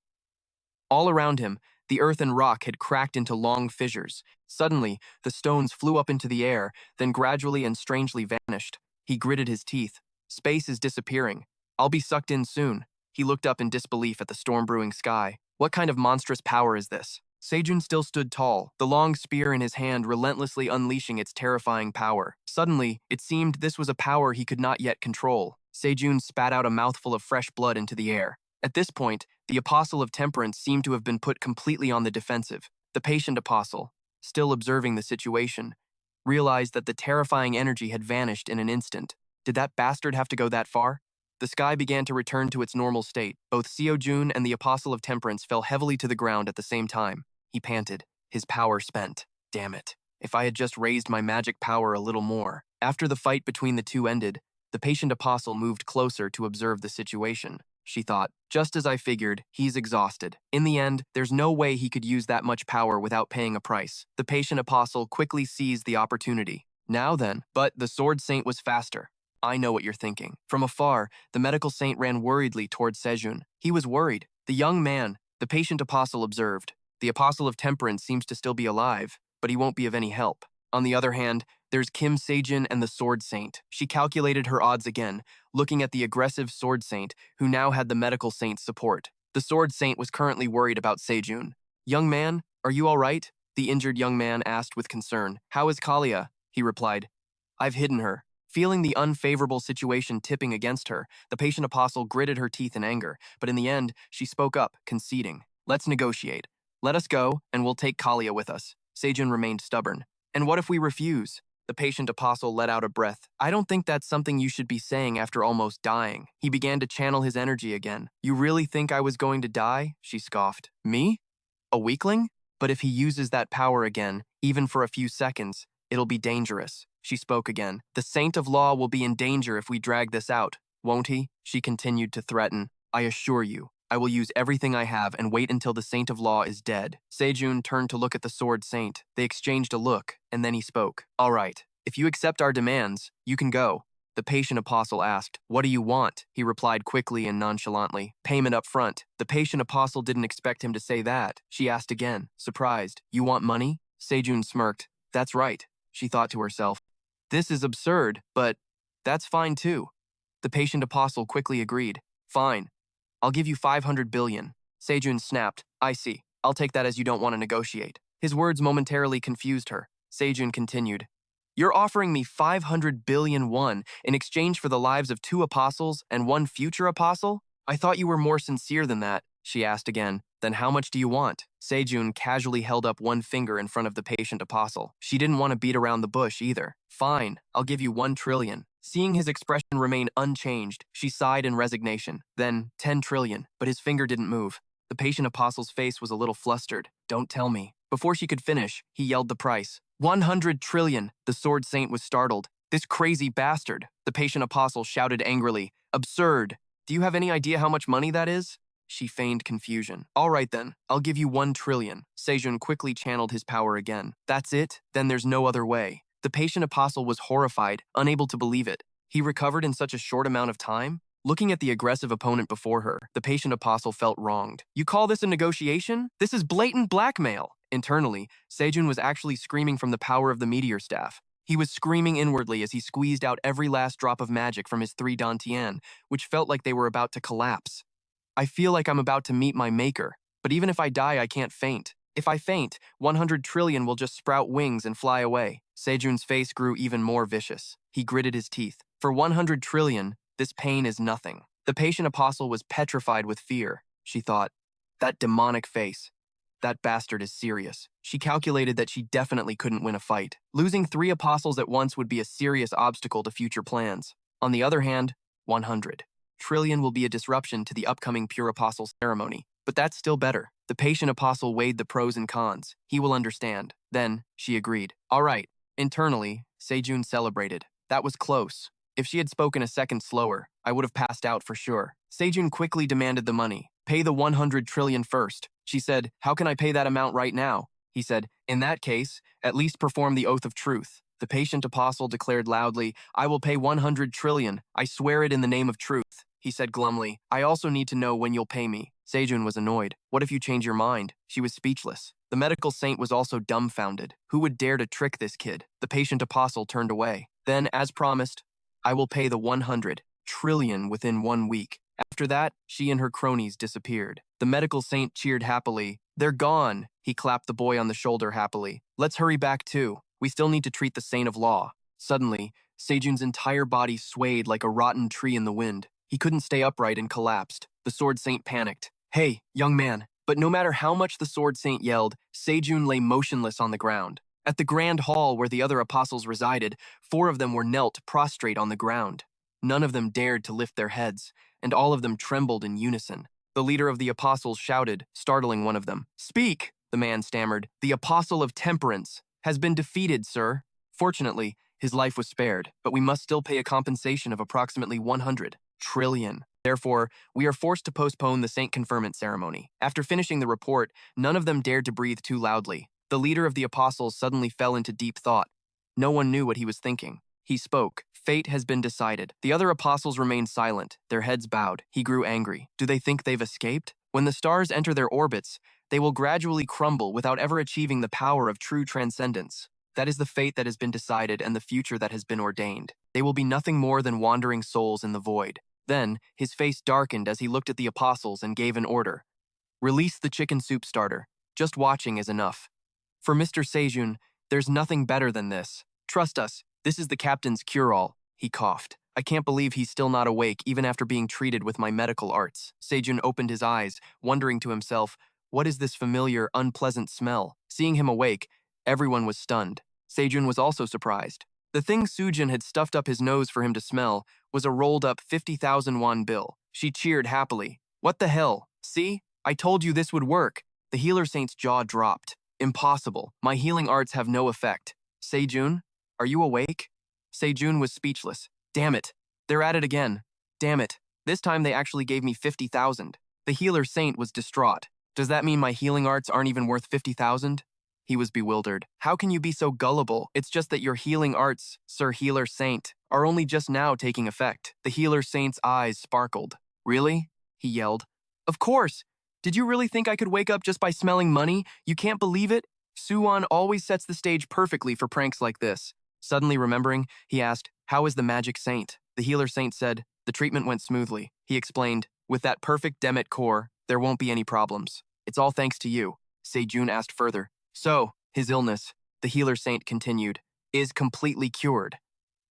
S1: All around him, the earth and rock had cracked into long fissures. Suddenly, the stones flew up into the air, then gradually and strangely vanished. He gritted his teeth. "Space is disappearing. I'll be sucked in soon." He looked up in disbelief at the storm-brewing sky. What kind of monstrous power is this? Sejun still stood tall, the long spear in his hand relentlessly unleashing its terrifying power. Suddenly, it seemed this was a power he could not yet control. Sejun spat out a mouthful of fresh blood into the air. At this point, the Apostle of Temperance seemed to have been put completely on the defensive. The patient apostle, still observing the situation, realized that the terrifying energy had vanished in an instant. Did that bastard have to go that far? The sky began to return to its normal state. Both Sejun and the Apostle of Temperance fell heavily to the ground at the same time. He panted, his power spent. Damn it. If I had just raised my magic power a little more. After the fight between the two ended, the patient apostle moved closer to observe the situation. She thought, "Just as I figured, he's exhausted. In the end, there's no way he could use that much power without paying a price." The patient apostle quickly seized the opportunity. "Now then," but the sword saint was faster. I know what you're thinking. From afar, the medical saint ran worriedly toward Sejun. He was worried. The young man, the patient apostle observed. The Apostle of Temperance seems to still be alive, but he won't be of any help. On the other hand, there's Kim Sejun and the Sword Saint. She calculated her odds again, looking at the aggressive Sword Saint, who now had the medical saint's support. The Sword Saint was currently worried about Sejun. "Young man, are you all right?" the injured young man asked with concern. "How is Kalia?" he replied. "I've hidden her." Feeling the unfavorable situation tipping against her, the patient apostle gritted her teeth in anger, but in the end, she spoke up, conceding. "Let's negotiate. Let us go, and we'll take Kalia with us." Sejun remained stubborn. "And what if we refuse?" The patient apostle let out a breath. "I don't think that's something you should be saying after almost dying." He began to channel his energy again. "You really think I was going to die?" she scoffed. "Me? A weakling? But if he uses that power again, even for a few seconds, it'll be dangerous." She spoke again. "The saint of law will be in danger if we drag this out, won't he?" She continued to threaten. "I assure you, I will use everything I have and wait until the saint of law is dead." Sejun turned to look at the sword saint. They exchanged a look, and then he spoke. "All right, if you accept our demands, you can go. The patient apostle asked, "What do you want?" He replied quickly and nonchalantly, "Payment up front." The patient apostle didn't expect him to say that. She asked again, surprised, "You want money?" Sejun smirked. "That's right," she thought to herself. "This is absurd, but that's fine too." The patient apostle quickly agreed. "Fine. I'll give you 500 billion. Sejun snapped. "I see. I'll take that as you don't want to negotiate." His words momentarily confused her. Sejun continued. "You're offering me 500 billion won in exchange for the lives of 2 apostles and 1 future apostle? I thought you were more sincere than that," she asked again. "Then how much do you want?" Sejun casually held up one finger in front of the patient apostle. She didn't want to beat around the bush either. "Fine, I'll give you 1 trillion. Seeing his expression remain unchanged, she sighed in resignation. Then 10 trillion, but his finger didn't move. The patient apostle's face was a little flustered. "Don't tell me." Before she could finish, he yelled the price. 100 trillion! The sword saint was startled. "This crazy bastard!" The patient apostle shouted angrily. "Absurd! Do you have any idea how much money that is?" She feigned confusion. "All right then, I'll give you 1 trillion. Sejun quickly channeled his power again. "That's it? Then there's no other way." The patient apostle was horrified, unable to believe it. He recovered in such a short amount of time? Looking at the aggressive opponent before her, the patient apostle felt wronged. "You call this a negotiation? This is blatant blackmail!" Internally, Sejun was actually screaming from the power of the meteor staff. He was screaming inwardly as he squeezed out every last drop of magic from his 3 dantian, which felt like they were about to collapse. "I feel like I'm about to meet my maker, but even if I die, I can't faint. If I faint, 100 trillion will just sprout wings and fly away." Sejun's face grew even more vicious. He gritted his teeth. "For 100 trillion, this pain is nothing." The patient apostle was petrified with fear. She thought, "That demonic face. That bastard is serious." She calculated that she definitely couldn't win a fight. Losing 3 apostles at once would be a serious obstacle to future plans. On the other hand, 100 trillion will be a disruption to the upcoming Pure Apostle ceremony. But that's still better. The patient apostle weighed the pros and cons. He will understand. Then, she agreed. "All right." Internally, Sejun celebrated. That was close. If she had spoken a second slower, I would have passed out for sure. Sejun quickly demanded the money. "Pay the 100 trillion first." She said, "How can I pay that amount right now?" He said, "In that case, at least perform the oath of truth." The patient apostle declared loudly, "I will pay 100 trillion. I swear it in the name of truth." He said glumly, "I also need to know when you'll pay me." Sejun was annoyed. "What if you change your mind?" She was speechless. The medical saint was also dumbfounded. Who would dare to trick this kid? The patient apostle turned away. Then, as promised, "I will pay the 100 trillion within 1 week." After that, she and her cronies disappeared. The medical saint cheered happily. "They're gone." He clapped the boy on the shoulder happily. "Let's hurry back too. We still need to treat the saint of law." Suddenly, Sejun's entire body swayed like a rotten tree in the wind. He couldn't stay upright and collapsed. The sword saint panicked. "Hey, young man." But no matter how much the sword saint yelled, Sejun lay motionless on the ground. At the grand hall where the other apostles resided, 4 of them were knelt prostrate on the ground. None of them dared to lift their heads, and all of them trembled in unison. The leader of the apostles shouted, startling one of them. "Speak!" the man stammered. "The apostle of temperance has been defeated, sir." Fortunately, his life was spared, but we must still pay a compensation of approximately 100 trillion. Therefore, we are forced to postpone the Saint Conferment ceremony. After finishing the report, none of them dared to breathe too loudly. The leader of the apostles suddenly fell into deep thought. No one knew what he was thinking. He spoke. "Fate has been decided." The other apostles remained silent, their heads bowed. He grew angry. Do they think they've escaped? When the stars enter their orbits, they will gradually crumble without ever achieving the power of true transcendence. That is the fate that has been decided and the future that has been ordained. They will be nothing more than wandering souls in the void. Then, his face darkened as he looked at the apostles and gave an order. "Release the chicken soup starter. Just watching is enough. For Mr. Sejun, there's nothing better than this. Trust us, this is the captain's cure-all." He coughed. "I can't believe he's still not awake even after being treated with my medical arts." Sejun opened his eyes, wondering to himself, what is this familiar, unpleasant smell? Seeing him awake, everyone was stunned. Sejun was also surprised. The thing Sujin had stuffed up his nose for him to smell was a rolled-up 50,000 won bill. She cheered happily. "What the hell? See? I told you this would work." The healer saint's jaw dropped. "Impossible. My healing arts have no effect." "Sejun, are you awake?" Sejun was speechless. "Damn it. They're at it again. Damn it. This time they actually gave me 50,000. The healer saint was distraught. "Does that mean my healing arts aren't even worth 50,000? He was bewildered. How can you be so gullible? It's just that your healing arts, Sir Healer Saint, are only just now taking effect. The Healer Saint's eyes sparkled. Really? He yelled. Of course! Did you really think I could wake up just by smelling money? You can't believe it? Suwon always sets the stage perfectly for pranks like this. Suddenly remembering, he asked, how is the magic saint? The Healer Saint said, the treatment went smoothly. He explained, with that perfect Demet core, there won't be any problems. It's all thanks to you. Sejun asked further. So, his illness, the Healer Saint continued, is completely cured.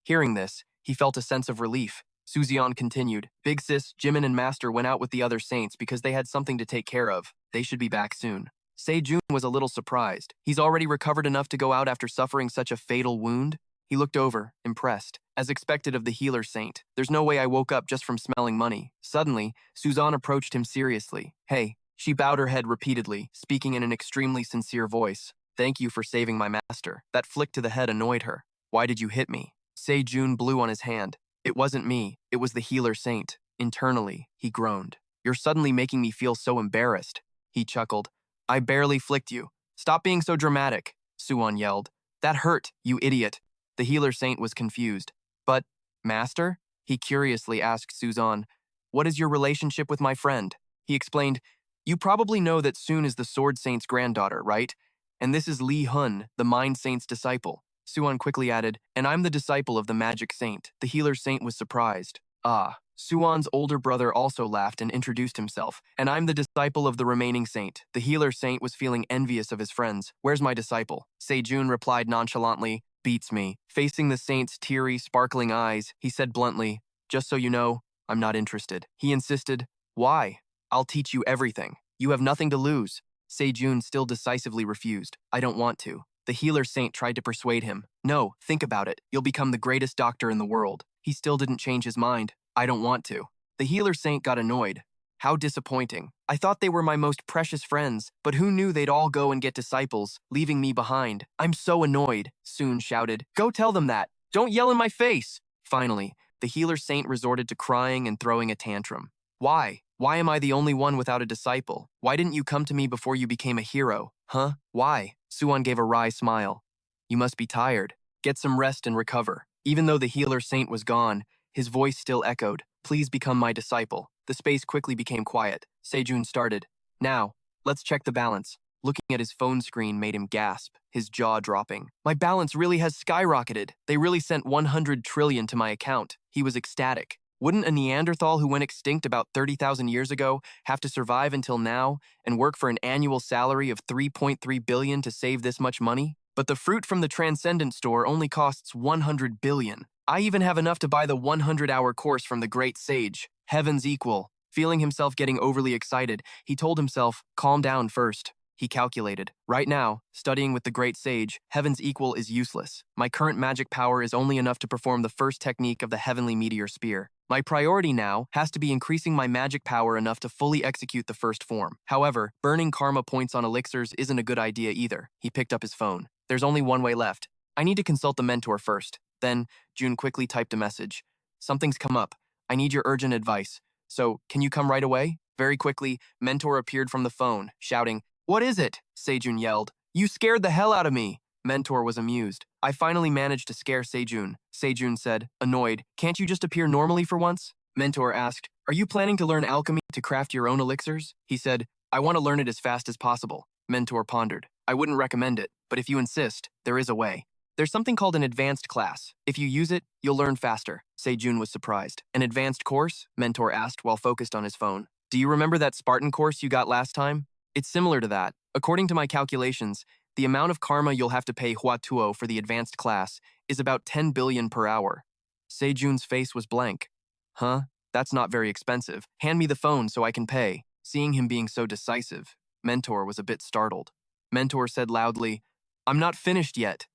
S1: Hearing this, he felt a sense of relief. Suzion continued, Big Sis, Jimin and Master went out with the other saints because they had something to take care of. They should be back soon. Sejun was a little surprised. He's already recovered enough to go out after suffering such a fatal wound? He looked over, impressed. As expected of the Healer Saint, there's no way I woke up just from smelling money. Suddenly, Suzanne approached him seriously. Hey. She bowed her head repeatedly, speaking in an extremely sincere voice. Thank you for saving my master. That flick to the head annoyed her. Why did you hit me? Sejun blew on his hand. It wasn't me. It was the Healer Saint. Internally, he groaned. You're suddenly making me feel so embarrassed. He chuckled. I barely flicked you. Stop being so dramatic, Suwon yelled. That hurt, you idiot. The Healer Saint was confused. But, Master? He curiously asked Suzanne, what is your relationship with my friend? He explained, you probably know that Soon is the Sword Saint's granddaughter, right? And this is Li Hun, the Mind Saint's disciple. Suwon quickly added, and I'm the disciple of the Magic Saint. The Healer Saint was surprised. Ah. Suwon's older brother also laughed and introduced himself. And I'm the disciple of the remaining saint. The Healer Saint was feeling envious of his friends. Where's my disciple? Sejun replied nonchalantly, beats me. Facing the saint's teary, sparkling eyes, he said bluntly, just so you know, I'm not interested. He insisted, why? I'll teach you everything. You have nothing to lose. Sejun still decisively refused. I don't want to. The Healer Saint tried to persuade him. No, think about it. You'll become the greatest doctor in the world. He still didn't change his mind. I don't want to. The Healer Saint got annoyed. How disappointing. I thought they were my most precious friends, but who knew they'd all go and get disciples, leaving me behind? I'm so annoyed, Soon shouted. Go tell them that. Don't yell in my face. Finally, the Healer Saint resorted to crying and throwing a tantrum. Why? Why am I the only one without a disciple? Why didn't you come to me before you became a hero? Huh? Why? Suwon gave a wry smile. You must be tired. Get some rest and recover. Even though the Healer Saint was gone, his voice still echoed. Please become my disciple. The space quickly became quiet. Sejun started. Now, let's check the balance. Looking at his phone screen made him gasp, his jaw dropping. My balance really has skyrocketed. They really sent 100 trillion to my account. He was ecstatic. Wouldn't a Neanderthal who went extinct about 30,000 years ago have to survive until now and work for an annual salary of 3.3 billion to save this much money? But the fruit from the Transcendent store only costs 100 billion. I even have enough to buy the 100-hour course from the Great Sage. Heaven's equal. Feeling himself getting overly excited, he told himself, calm down first. He calculated. Right now, studying with the Great Sage, Heaven's equal is useless. My current magic power is only enough to perform the first technique of the Heavenly Meteor Spear. My priority now has to be increasing my magic power enough to fully execute the first form. However, burning karma points on elixirs isn't a good idea either. He picked up his phone. There's only one way left. I need to consult the mentor first. Then, June quickly typed a message. Something's come up. I need your urgent advice. So, can you come right away? Very quickly, Mentor appeared from the phone, shouting, What is it? Sejun yelled. You scared the hell out of me. Mentor was amused. I finally managed to scare Sejun. Sejun said, annoyed, can't you just appear normally for once? Mentor asked, are you planning to learn alchemy to craft your own elixirs? He said, I want to learn it as fast as possible. Mentor pondered. I wouldn't recommend it, but if you insist, there is a way. There's something called an advanced class. If you use it, you'll learn faster. Sejun was surprised. An advanced course? Mentor asked while focused on his phone. Do you remember that Spartan course you got last time? It's similar to that. According to my calculations, the amount of karma you'll have to pay Huatuo for the advanced class is about 10 billion per hour. Sejun's face was blank. Huh? That's not very expensive. Hand me the phone so I can pay. Seeing him being so decisive, Mentor was a bit startled. Mentor said loudly, I'm not finished yet.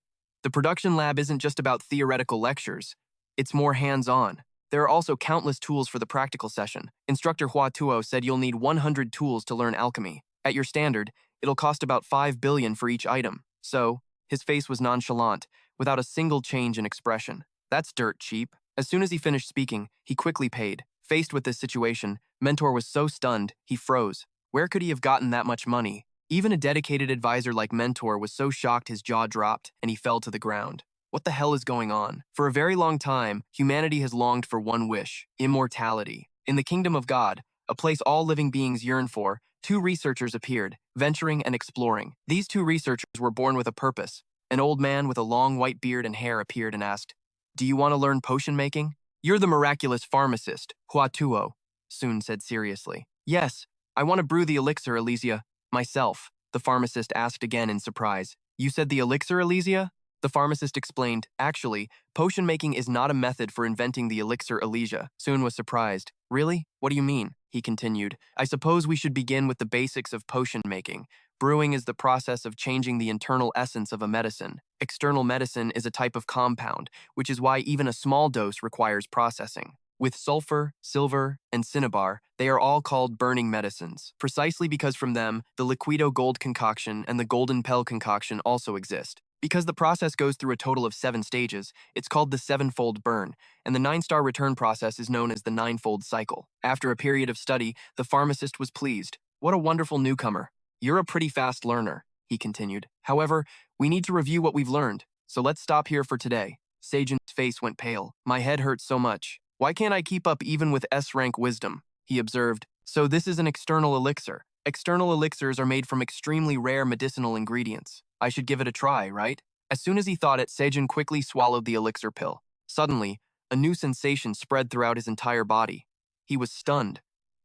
S1: The production lab isn't just about theoretical lectures. It's more hands-on. There are also countless tools for the practical session. Instructor Huatuo said you'll need 100 tools to learn alchemy. At your standard, it'll cost about 5 billion for each item. So, his face was nonchalant, without a single change in expression. That's dirt cheap. As soon as he finished speaking, he quickly paid. Faced with this situation, Mentor was so stunned, he froze. Where could he have gotten that much money? Even a dedicated advisor like Mentor was so shocked his jaw dropped and he fell to the ground. What the hell is going on? For a very long time, humanity has longed for one wish: immortality. In the kingdom of God, a place all living beings yearn for, two researchers appeared, venturing and exploring. These two researchers were born with a purpose. An old man with a long white beard and hair appeared and asked, "Do you want to learn potion making?" "You're the miraculous pharmacist, Hua Tuo," Sun said seriously. "Yes, I want to brew the elixir, Elysia." "Myself," the pharmacist asked again in surprise. "You said the elixir, Elysia?" The pharmacist explained, "Actually, potion making is not a method for inventing the elixir, Elysia." Sun was surprised. "Really? What do you mean?" He continued. "I suppose we should begin with the basics of potion making. Brewing is the process of changing the internal essence of a medicine. External medicine is a type of compound, which is why even a small dose requires processing. With sulfur, silver, and cinnabar, they are all called burning medicines, precisely because from them, the liquido gold concoction and the golden pill concoction also exist. Because the process goes through a total of 7 stages, it's called the sevenfold burn, and the 9-star return process is known as the ninefold cycle. After a period of study, the pharmacist was pleased. "What a wonderful newcomer. You're a pretty fast learner," he continued. "However, we need to review what we've learned, so let's stop here for today." Sejun's face went pale. "My head hurts so much. Why can't I keep up even with S-rank wisdom?" he observed. "So this is an external elixir. External elixirs are made from extremely rare medicinal ingredients. I should give it a try, right?" As soon as he thought it, Sejun quickly swallowed the elixir pill. Suddenly, a new sensation spread throughout his entire body. He was stunned.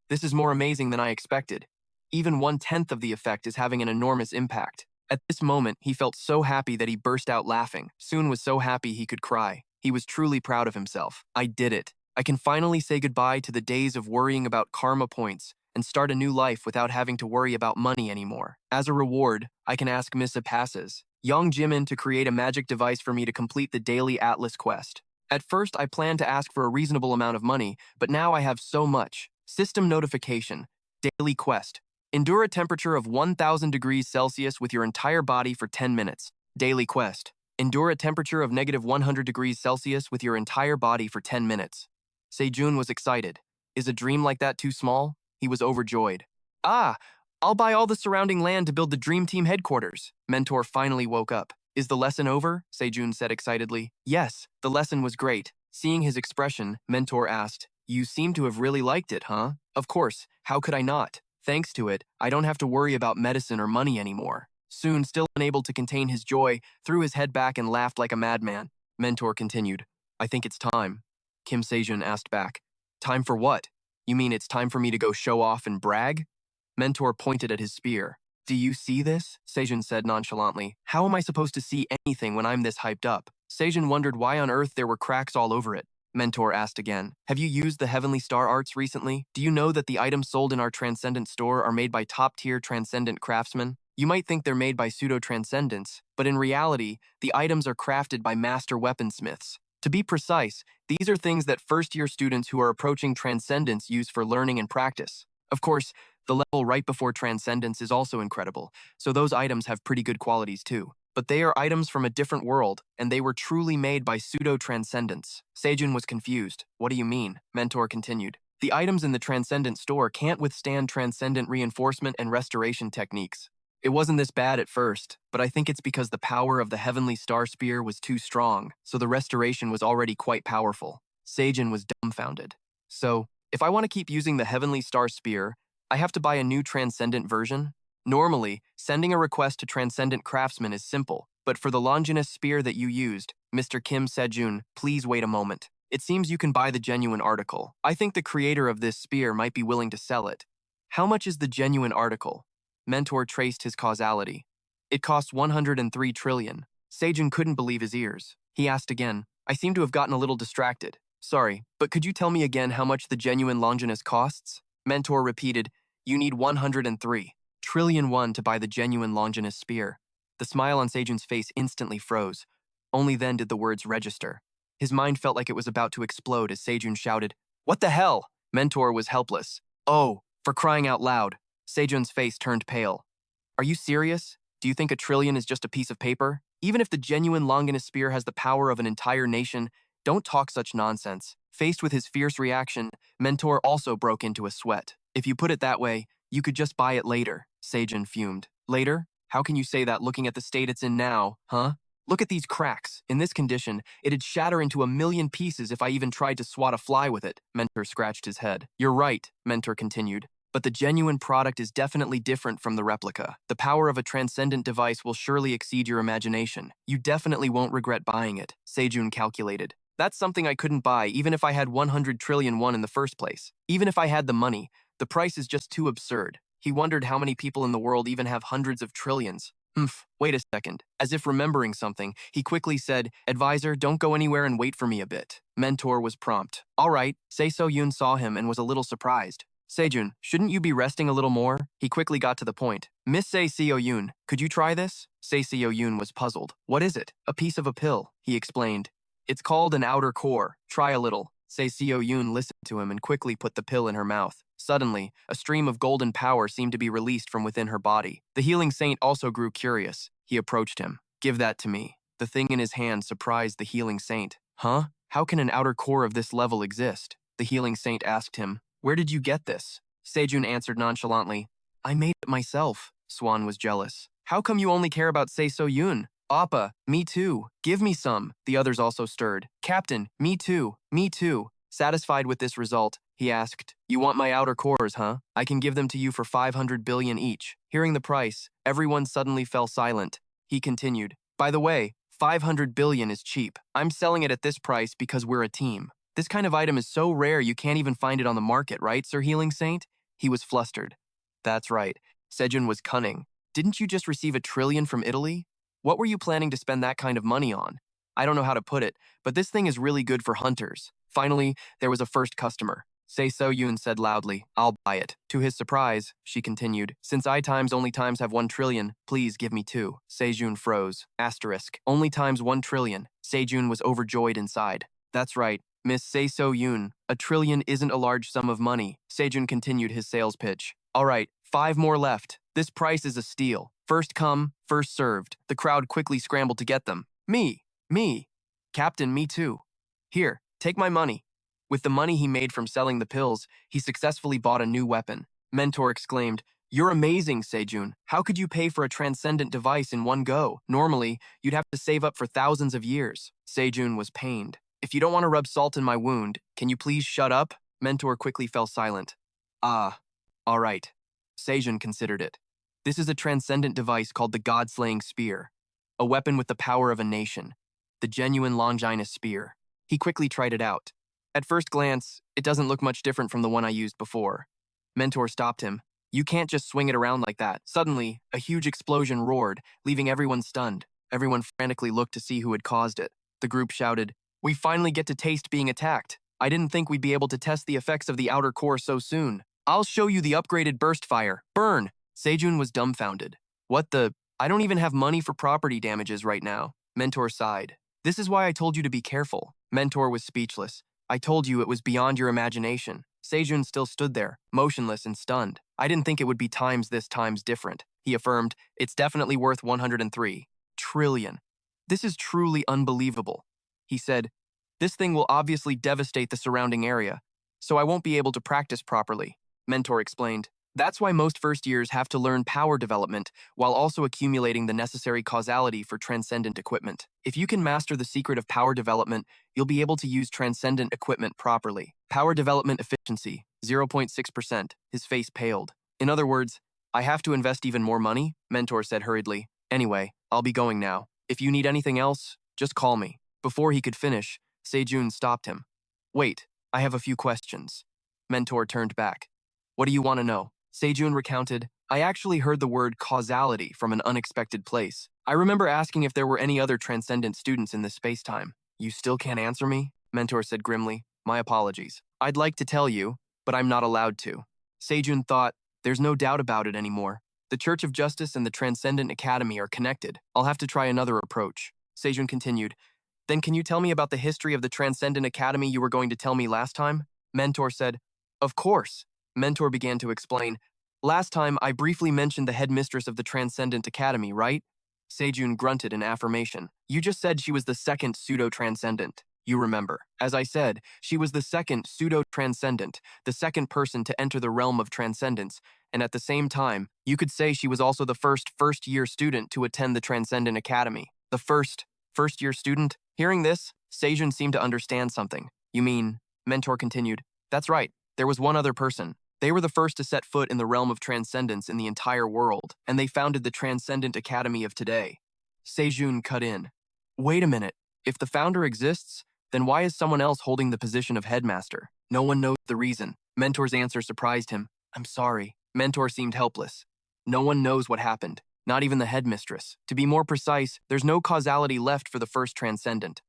S1: "This is more amazing than I expected. Even 1/10 of the effect is having an enormous impact." At this moment, he felt so happy that he burst out laughing. Sun was so happy he could cry. He was truly proud of himself. "I did it. I can finally say goodbye to the days of worrying about karma points and start a new life without having to worry about money anymore. As a reward, I can ask Miss Passes, Young Jimin, to create a magic device for me to complete the daily Atlas quest. At first, I planned to ask for a reasonable amount of money, but now I have so much. System notification. Daily quest. Endure a temperature of 1000 degrees Celsius with your entire body for 10 minutes. Daily quest. Endure a temperature of -100 degrees Celsius with your entire body for 10 minutes. Sejun was excited. Is a dream like that too small? He was overjoyed. "Ah, I'll buy all the surrounding land to build the Dream Team headquarters." Mentor finally woke up. "Is the lesson over?" Sejun said excitedly. "Yes, the lesson was great." Seeing his expression, Mentor asked, "You seem to have really liked it, huh?" "Of course, how could I not? Thanks to it, I don't have to worry about medicine or money anymore." Soon, still unable to contain his joy, threw his head back and laughed like a madman. Mentor continued, "I think it's time." Kim Sejun asked back, "Time for what? You mean it's time for me to go show off and brag?" Mentor pointed at his spear. "Do you see this?" Sejun said nonchalantly. "How am I supposed to see anything when I'm this hyped up?" Sejun wondered why on earth there were cracks all over it. Mentor asked again, "Have you used the Heavenly Star Arts recently? Do you know that the items sold in our Transcendent store are made by top-tier Transcendent craftsmen? You might think they're made by pseudo-transcendents, but in reality, the items are crafted by master weaponsmiths. To be precise, these are things that first-year students who are approaching Transcendence use for learning and practice. Of course, the level right before Transcendence is also incredible, so those items have pretty good qualities too. But they are items from a different world, and they were truly made by pseudo-transcendents." Sejun was confused. "What do you mean?" Mentor continued. "The items in the Transcendent store can't withstand Transcendent reinforcement and restoration techniques. It wasn't this bad at first, but I think it's because the power of the Heavenly Star Spear was too strong, so the restoration was already quite powerful." Sejun was dumbfounded. "So, if I want to keep using the Heavenly Star Spear, I have to buy a new Transcendent version?" Normally, sending a request to Transcendent Craftsman is simple, but for the Longinus Spear that you used, Mr. Kim Sejun, please wait a moment. It seems you can buy the genuine article. I think the creator of this spear might be willing to sell it. How much is the genuine article? Mentor traced his causality. It costs 103 trillion. Sejun couldn't believe his ears. He asked again, "I seem to have gotten a little distracted. Sorry, but could you tell me again how much the genuine Longinus costs?" Mentor repeated, "You need 103 trillion won to buy the genuine Longinus Spear." The smile on Sejun's face instantly froze. Only then did the words register. His mind felt like it was about to explode as Sejun shouted, "What the hell?" Mentor was helpless. "Oh, for crying out loud." Sejun's face turned pale. "Are you serious? Do you think a trillion is just a piece of paper? Even if the genuine Longinus Spear has the power of an entire nation, don't talk such nonsense." Faced with his fierce reaction, Mentor also broke into a sweat. "If you put it that way, you could just buy it later," Sejun fumed. Later? How can you say that looking at the state it's in now, huh? Look at these cracks. In this condition, it'd shatter into a million pieces if I even tried to swat a fly with it. Mentor scratched his head. You're right, Mentor continued. But the genuine product is definitely different from the replica. The power of a transcendent device will surely exceed your imagination. You definitely won't regret buying it, Sejun calculated. That's something I couldn't buy even if I had 100 trillion won in the first place. Even if I had the money, the price is just too absurd. He wondered how many people in the world even have hundreds of trillions. Wait a second. As if remembering something, he quickly said, Advisor, don't go anywhere and wait for me a bit. Mentor was prompt. All right. Se-So-Yoon saw him and was a little surprised. Sejun, shouldn't you be resting a little more? He quickly got to the point. Miss Se-So-Yoon, could you try this? Se-So-Yoon was puzzled. What is it? A piece of a pill, he explained. It's called an outer core. Try a little. Se-So-Yoon listened to him and quickly put the pill in her mouth. Suddenly, a stream of golden power seemed to be released from within her body. The healing saint also grew curious. He approached him. Give that to me. The thing in his hand surprised the healing saint. Huh? How can an outer core of this level exist? The healing saint asked him. Where did you get this? Sejun answered nonchalantly. I made it myself. Swan was jealous. How come you only care about Se-So-Yoon? Appa, me too. Give me some. The others also stirred. Captain, me too. Me too. Satisfied with this result, he asked, You want my outer cores, huh? I can give them to you for 500 billion each. Hearing the price, everyone suddenly fell silent. He continued, By the way, 500 billion is cheap. I'm selling it at this price because we're a team. This kind of item is so rare you can't even find it on the market, right, Sir Healing Saint? He was flustered. That's right. Sejun was cunning. Didn't you just receive 1 trillion from Italy? What were you planning to spend that kind of money on? I don't know how to put it, but this thing is really good for hunters. Finally, there was a first customer. Se-So-Yoon said loudly, I'll buy it. To his surprise, she continued, Since I times only times have 1 trillion, please give me 2. Sejun froze. Asterisk. Only times 1 trillion. Sejun was overjoyed inside. That's right, Miss Se-So-Yoon. 1 trillion isn't a large sum of money. Sejun continued his sales pitch. All right, 5 more left. This price is a steal. First come, first served. The crowd quickly scrambled to get them. Me. Captain, me too. Here, take my money. With the money he made from selling the pills, he successfully bought a new weapon. Mentor exclaimed, You're amazing, Sejun. How could you pay for a transcendent device in one go? Normally, you'd have to save up for thousands of years. Sejun was pained. If you don't want to rub salt in my wound, can you please shut up? Mentor quickly fell silent. Ah, all right. Sejun considered it. This is a transcendent device called the God-slaying spear, a weapon with the power of a nation, the genuine Longinus spear. He quickly tried it out. At first glance, it doesn't look much different from the one I used before. Mentor stopped him. You can't just swing it around like that. Suddenly, a huge explosion roared, leaving everyone stunned. Everyone frantically looked to see who had caused it. The group shouted, We finally get to taste being attacked. I didn't think we'd be able to test the effects of the outer core so soon. I'll show you the upgraded burst fire. Burn! Sejun was dumbfounded. What the? I don't even have money for property damages right now. Mentor sighed. This is why I told you to be careful. Mentor was speechless. I told you it was beyond your imagination. Sejun still stood there, motionless and stunned. I didn't think it would be this times different. He affirmed, It's definitely worth 103 trillion. This is truly unbelievable. He said, This thing will obviously devastate the surrounding area, so I won't be able to practice properly. Mentor explained, That's why most first years have to learn power development while also accumulating the necessary causality for transcendent equipment. If you can master the secret of power development, you'll be able to use transcendent equipment properly. Power development efficiency, 0.6%. His face paled. In other words, I have to invest even more money? Mentor said hurriedly. Anyway, I'll be going now. If you need anything else, just call me. Before he could finish, Sejun stopped him. Wait, I have a few questions. Mentor turned back. What do you want to know? Sejun recounted, I actually heard the word causality from an unexpected place. I remember asking if there were any other transcendent students in this space-time. You still can't answer me? Mentor said grimly. My apologies. I'd like to tell you, but I'm not allowed to. Sejun thought, there's no doubt about it anymore. The Church of Justice and the Transcendent Academy are connected. I'll have to try another approach. Sejun continued, Then can you tell me about the history of the Transcendent Academy you were going to tell me last time? Mentor said, Of course. Mentor began to explain, Last time, I briefly mentioned the headmistress of the Transcendent Academy, right? Sejun grunted in affirmation. You just said she was the second pseudo-transcendent. You remember. As I said, she was the second pseudo-transcendent, the second person to enter the realm of transcendence, and at the same time, you could say she was also the first-year student to attend the Transcendent Academy. The first-year student? Hearing this, Sejun seemed to understand something. You mean, Mentor continued, that's right, there was one other person. They were the first to set foot in the realm of transcendence in the entire world, and they founded the Transcendent Academy of today. Sejun cut in. Wait a minute, if the founder exists, then why is someone else holding the position of headmaster? No one knows the reason. Mentor's answer surprised him. I'm sorry. Mentor seemed helpless. No one knows what happened, not even the headmistress. To be more precise, there's no causality left for the first transcendent.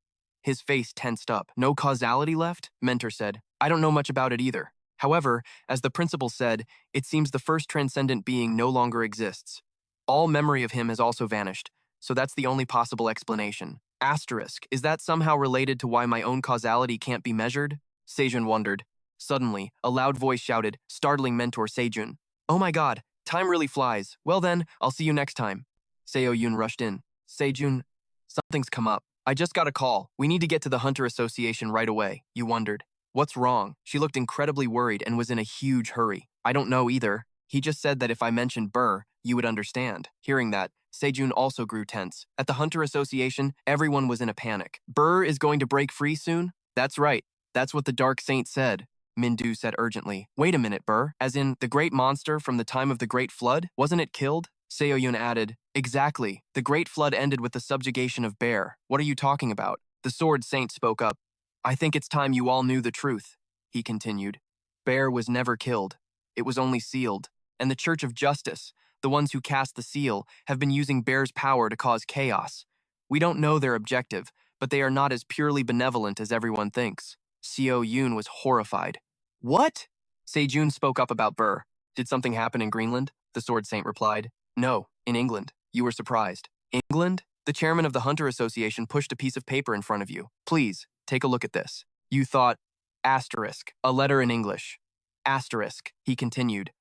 S1: His face tensed up. No causality left? Mentor said. I don't know much about it either. However, as the principal said, it seems the first transcendent being no longer exists. All memory of him has also vanished, so that's the only possible explanation. Asterisk, is that somehow related to why my own causality can't be measured? Sejun wondered. Suddenly, a loud voice shouted, startling Mentor Sejun. Oh my god, time really flies. Well then, I'll see you next time. Seo-yun rushed in. Sejun, something's come up. I just got a call. We need to get to the Hunter Association right away. You wondered. What's wrong? She looked incredibly worried and was in a huge hurry. I don't know either. He just said that if I mentioned Burr, you would understand. Hearing that, Sejun also grew tense. At the Hunter Association, everyone was in a panic. Burr is going to break free soon? That's right. That's what the Dark Saint said. Mindu said urgently. Wait a minute, Burr. As in, the great monster from the time of the Great Flood? Wasn't it killed? Seo-yun added. Exactly. The Great Flood ended with the subjugation of Bear. What are you talking about? The Sword Saint spoke up. I think it's time you all knew the truth, he continued. Bear was never killed. It was only sealed. And the Church of Justice, the ones who cast the seal, have been using Bear's power to cause chaos. We don't know their objective, but they are not as purely benevolent as everyone thinks. Seo-yun was horrified. What? Sejun spoke up about Burr. Did something happen in Greenland? The Sword Saint replied. No, in England. You were surprised. England? The chairman of the Hunter Association pushed a piece of paper in front of you. Please, take a look at this. You thought, asterisk, a letter in English. Asterisk, he continued.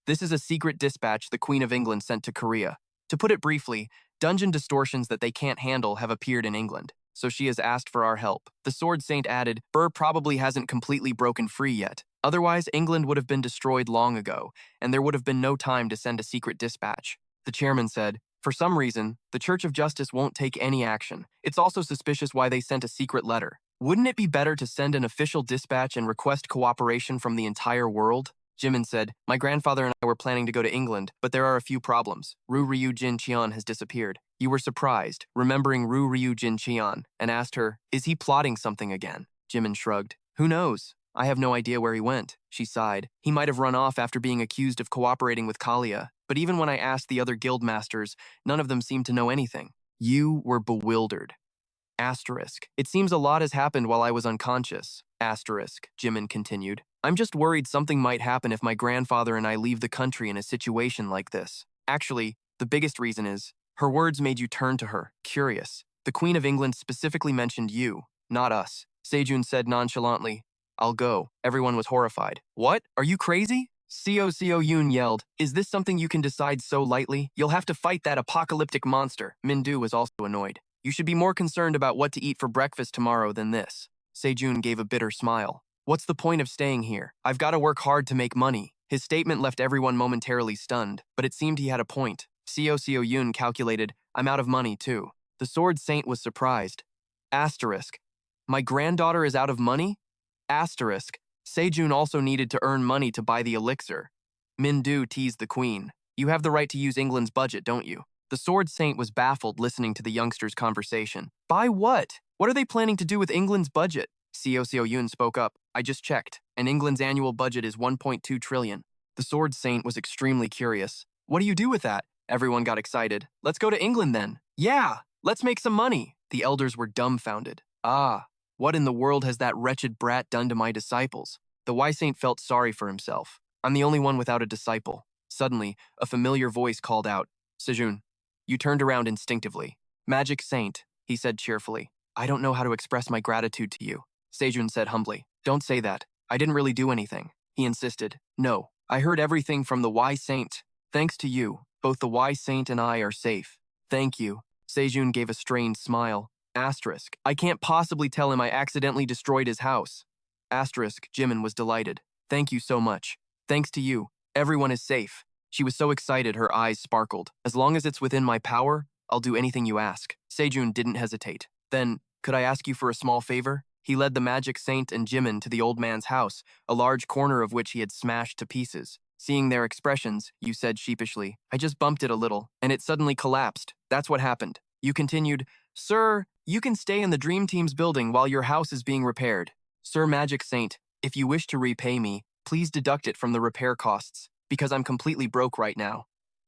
S1: This is a secret dispatch the Queen of England sent to Korea. To put it briefly, dungeon distortions that they can't handle have appeared in England, so she has asked for our help. The Sword Saint added, Burr probably hasn't completely broken free yet. Otherwise, England would have been destroyed long ago, and there would have been no time to send a secret dispatch. The chairman said, for some reason, the Church of Justice won't take any action. It's also suspicious why they sent a secret letter. Wouldn't it be better to send an official dispatch and request cooperation from the entire world? Jimin said, my grandfather and I were planning to go to England, but there are a few problems. Ru Ryu Jin Cheon has disappeared. You were surprised, remembering Ru Ryu Jin Cheon, and asked her, is he plotting something again? Jimin shrugged. Who knows? I have no idea where he went. She sighed. He might have run off after being accused of cooperating with Kalia, but even when I asked the other guild masters, none of them seemed to know anything. You were bewildered. Asterisk. It seems a lot has happened while I was unconscious. Asterisk, Jimin continued. I'm just worried something might happen if my grandfather and I leave the country in a situation like this. Actually, the biggest reason is, her words made you turn to her, curious. The Queen of England specifically mentioned you, not us. Sejun said nonchalantly, I'll go. Everyone was horrified. What? Are you crazy? Seo-yun yelled, is this something you can decide so lightly? You'll have to fight that apocalyptic monster. Mindu was also annoyed. You should be more concerned about what to eat for breakfast tomorrow than this. Sejun gave a bitter smile. What's the point of staying here? I've got to work hard to make money. His statement left everyone momentarily stunned, but it seemed he had a point. Seo-yun calculated, I'm out of money too. The Sword Saint was surprised. Asterisk. My granddaughter is out of money? Asterisk. Sejun also needed to earn money to buy the elixir. Mindu teased the queen. You have the right to use England's budget, don't you? The Sword Saint was baffled listening to the youngster's conversation. Buy what? What are they planning to do with England's budget? Seo-yun spoke up. I just checked, and England's annual budget is 1.2 trillion. The Sword Saint was extremely curious. What do you do with that? Everyone got excited. Let's go to England then. Yeah, let's make some money. The elders were dumbfounded. Ah, what in the world has that wretched brat done to my disciples? The Y-Saint felt sorry for himself. I'm the only one without a disciple. Suddenly, a familiar voice called out, Sejun. You turned around instinctively. Magic Saint, he said cheerfully. I don't know how to express my gratitude to you. Sejun said humbly. Don't say that. I didn't really do anything. He insisted. No, I heard everything from the Y-Saint. Thanks to you, both the Y-Saint and I are safe. Thank you. Sejun gave a strained smile. Asterisk. I can't possibly tell him I accidentally destroyed his house. Asterisk. Jimin was delighted. Thank you so much. Thanks to you, everyone is safe. She was so excited her eyes sparkled. As long as it's within my power, I'll do anything you ask. Sejun didn't hesitate. Then, could I ask you for a small favor? He led the magic saint and Jimin to the old man's house, a large corner of which he had smashed to pieces. Seeing their expressions, Yu said sheepishly, I just bumped it a little, and it suddenly collapsed. That's what happened. Yu continued, Sir, you can stay in the Dream Team's building while your house is being repaired. Sir Magic Saint, if you wish to repay me, please deduct it from the repair costs, because I'm completely broke right now.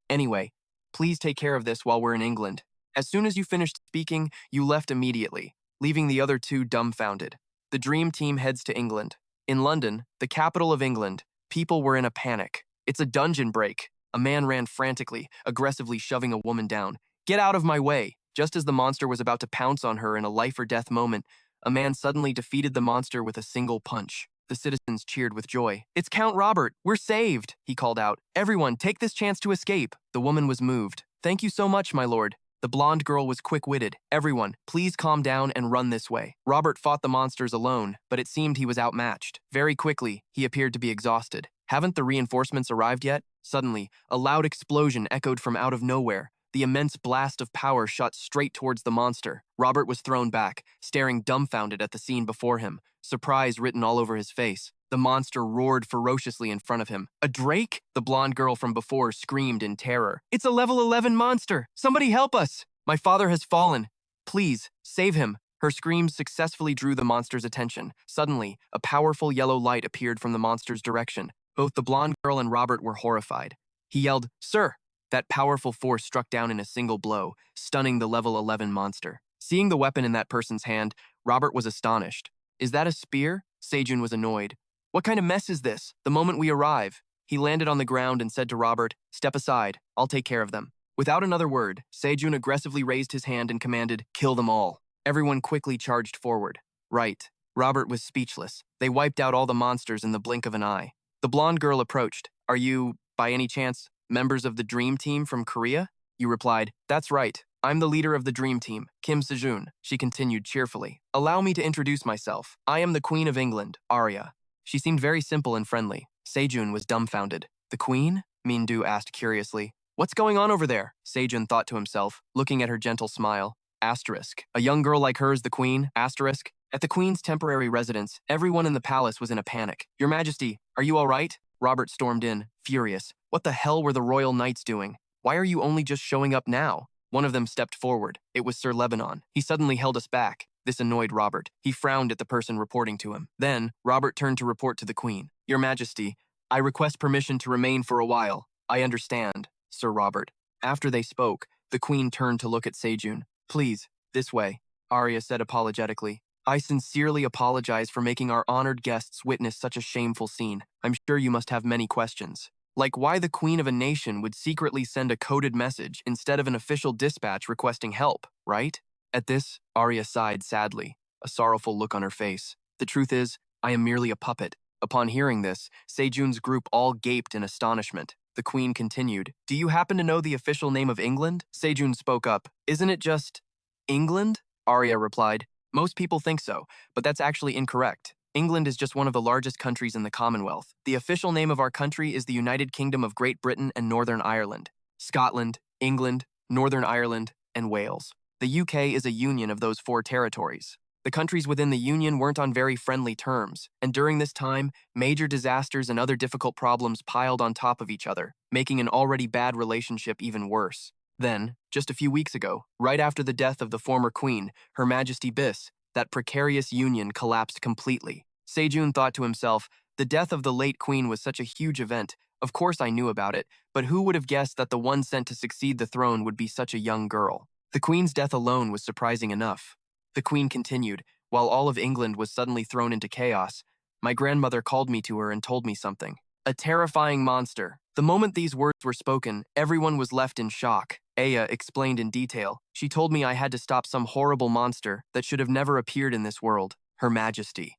S1: Anyway, please take care of this while we're in England. As soon as you finished speaking, you left immediately, leaving the other two dumbfounded. The Dream Team heads to England. In London, the capital of England, people were in a panic. It's a dungeon break. A man ran frantically, aggressively shoving a woman down. Get out of my way! Just as the monster was about to pounce on her in a life-or-death moment, a man suddenly defeated the monster with a single punch. The citizens cheered with joy. It's Count Robert! We're saved! He called out. Everyone, take this chance to escape! The woman was moved. Thank you so much, my lord. The blonde girl was quick-witted. Everyone, please calm down and run this way. Robert fought the monsters alone, but it seemed he was outmatched. Very quickly, he appeared to be exhausted. Haven't the reinforcements arrived yet? Suddenly, a loud explosion echoed from out of nowhere. The immense blast of power shot straight towards the monster. Robert was thrown back, staring dumbfounded at the scene before him, surprise written all over his face. The monster roared ferociously in front of him. A drake? The blonde girl from before screamed in terror. It's a level 11 monster! Somebody help us! My father has fallen. Please, save him. Her screams successfully drew the monster's attention. Suddenly, a powerful yellow light appeared from the monster's direction. Both the blonde girl and Robert were horrified. He yelled, Sir! That powerful force struck down in a single blow, stunning the level 11 monster. Seeing the weapon in that person's hand, Robert was astonished. Is that a spear? Sejun was annoyed. What kind of mess is this? The moment we arrive. He landed on the ground and said to Robert, Step aside, I'll take care of them. Without another word, Sejun aggressively raised his hand and commanded, Kill them all. Everyone quickly charged forward. Right. Robert was speechless. They wiped out all the monsters in the blink of an eye. The blonde girl approached. Are you, by any chance, members of the Dream Team from Korea? You replied, That's right. I'm the leader of the Dream Team, Kim Sejun. She continued cheerfully. Allow me to introduce myself. I am the Queen of England, Arya. She seemed very simple and friendly. Sejun was dumbfounded. The Queen? Mindu asked curiously. What's going on over there? Sejun thought to himself, looking at her gentle smile. Asterisk. A young girl like her is the Queen? Asterisk. At the Queen's temporary residence, everyone in the palace was in a panic. Your Majesty, are you all right? Robert stormed in, furious. What the hell were the royal knights doing? Why are you only just showing up now? One of them stepped forward. It was Sir Lebanon. He suddenly held us back. This annoyed Robert. He frowned at the person reporting to him. Then, Robert turned to report to the Queen. Your Majesty, I request permission to remain for a while. I understand, Sir Robert. After they spoke, the Queen turned to look at Sejun. Please, this way, Arya said apologetically. I sincerely apologize for making our honored guests witness such a shameful scene. I'm sure you must have many questions. Like why the queen of a nation would secretly send a coded message instead of an official dispatch requesting help, right? At this, Arya sighed sadly, a sorrowful look on her face. The truth is, I am merely a puppet. Upon hearing this, Sejun's group all gaped in astonishment. The queen continued, Do you happen to know the official name of England? Sejun spoke up. Isn't it just England? Arya replied. Most people think so, but that's actually incorrect. England is just one of the largest countries in the Commonwealth. The official name of our country is the United Kingdom of Great Britain and Northern Ireland. Scotland, England, Northern Ireland, and Wales. The UK is a union of those 4 territories. The countries within the union weren't on very friendly terms, and during this time, major disasters and other difficult problems piled on top of each other, making an already bad relationship even worse. Then, just a few weeks ago, right after the death of the former queen, Her Majesty Bis, that precarious union collapsed completely. Sejun thought to himself, the death of the late queen was such a huge event. Of course I knew about it, but who would have guessed that the one sent to succeed the throne would be such a young girl? The queen's death alone was surprising enough. The queen continued, while all of England was suddenly thrown into chaos. My grandmother called me to her and told me something. A terrifying monster. The moment these words were spoken, everyone was left in shock. Aya explained in detail. She told me I had to stop some horrible monster that should have never appeared in this world, Her Majesty.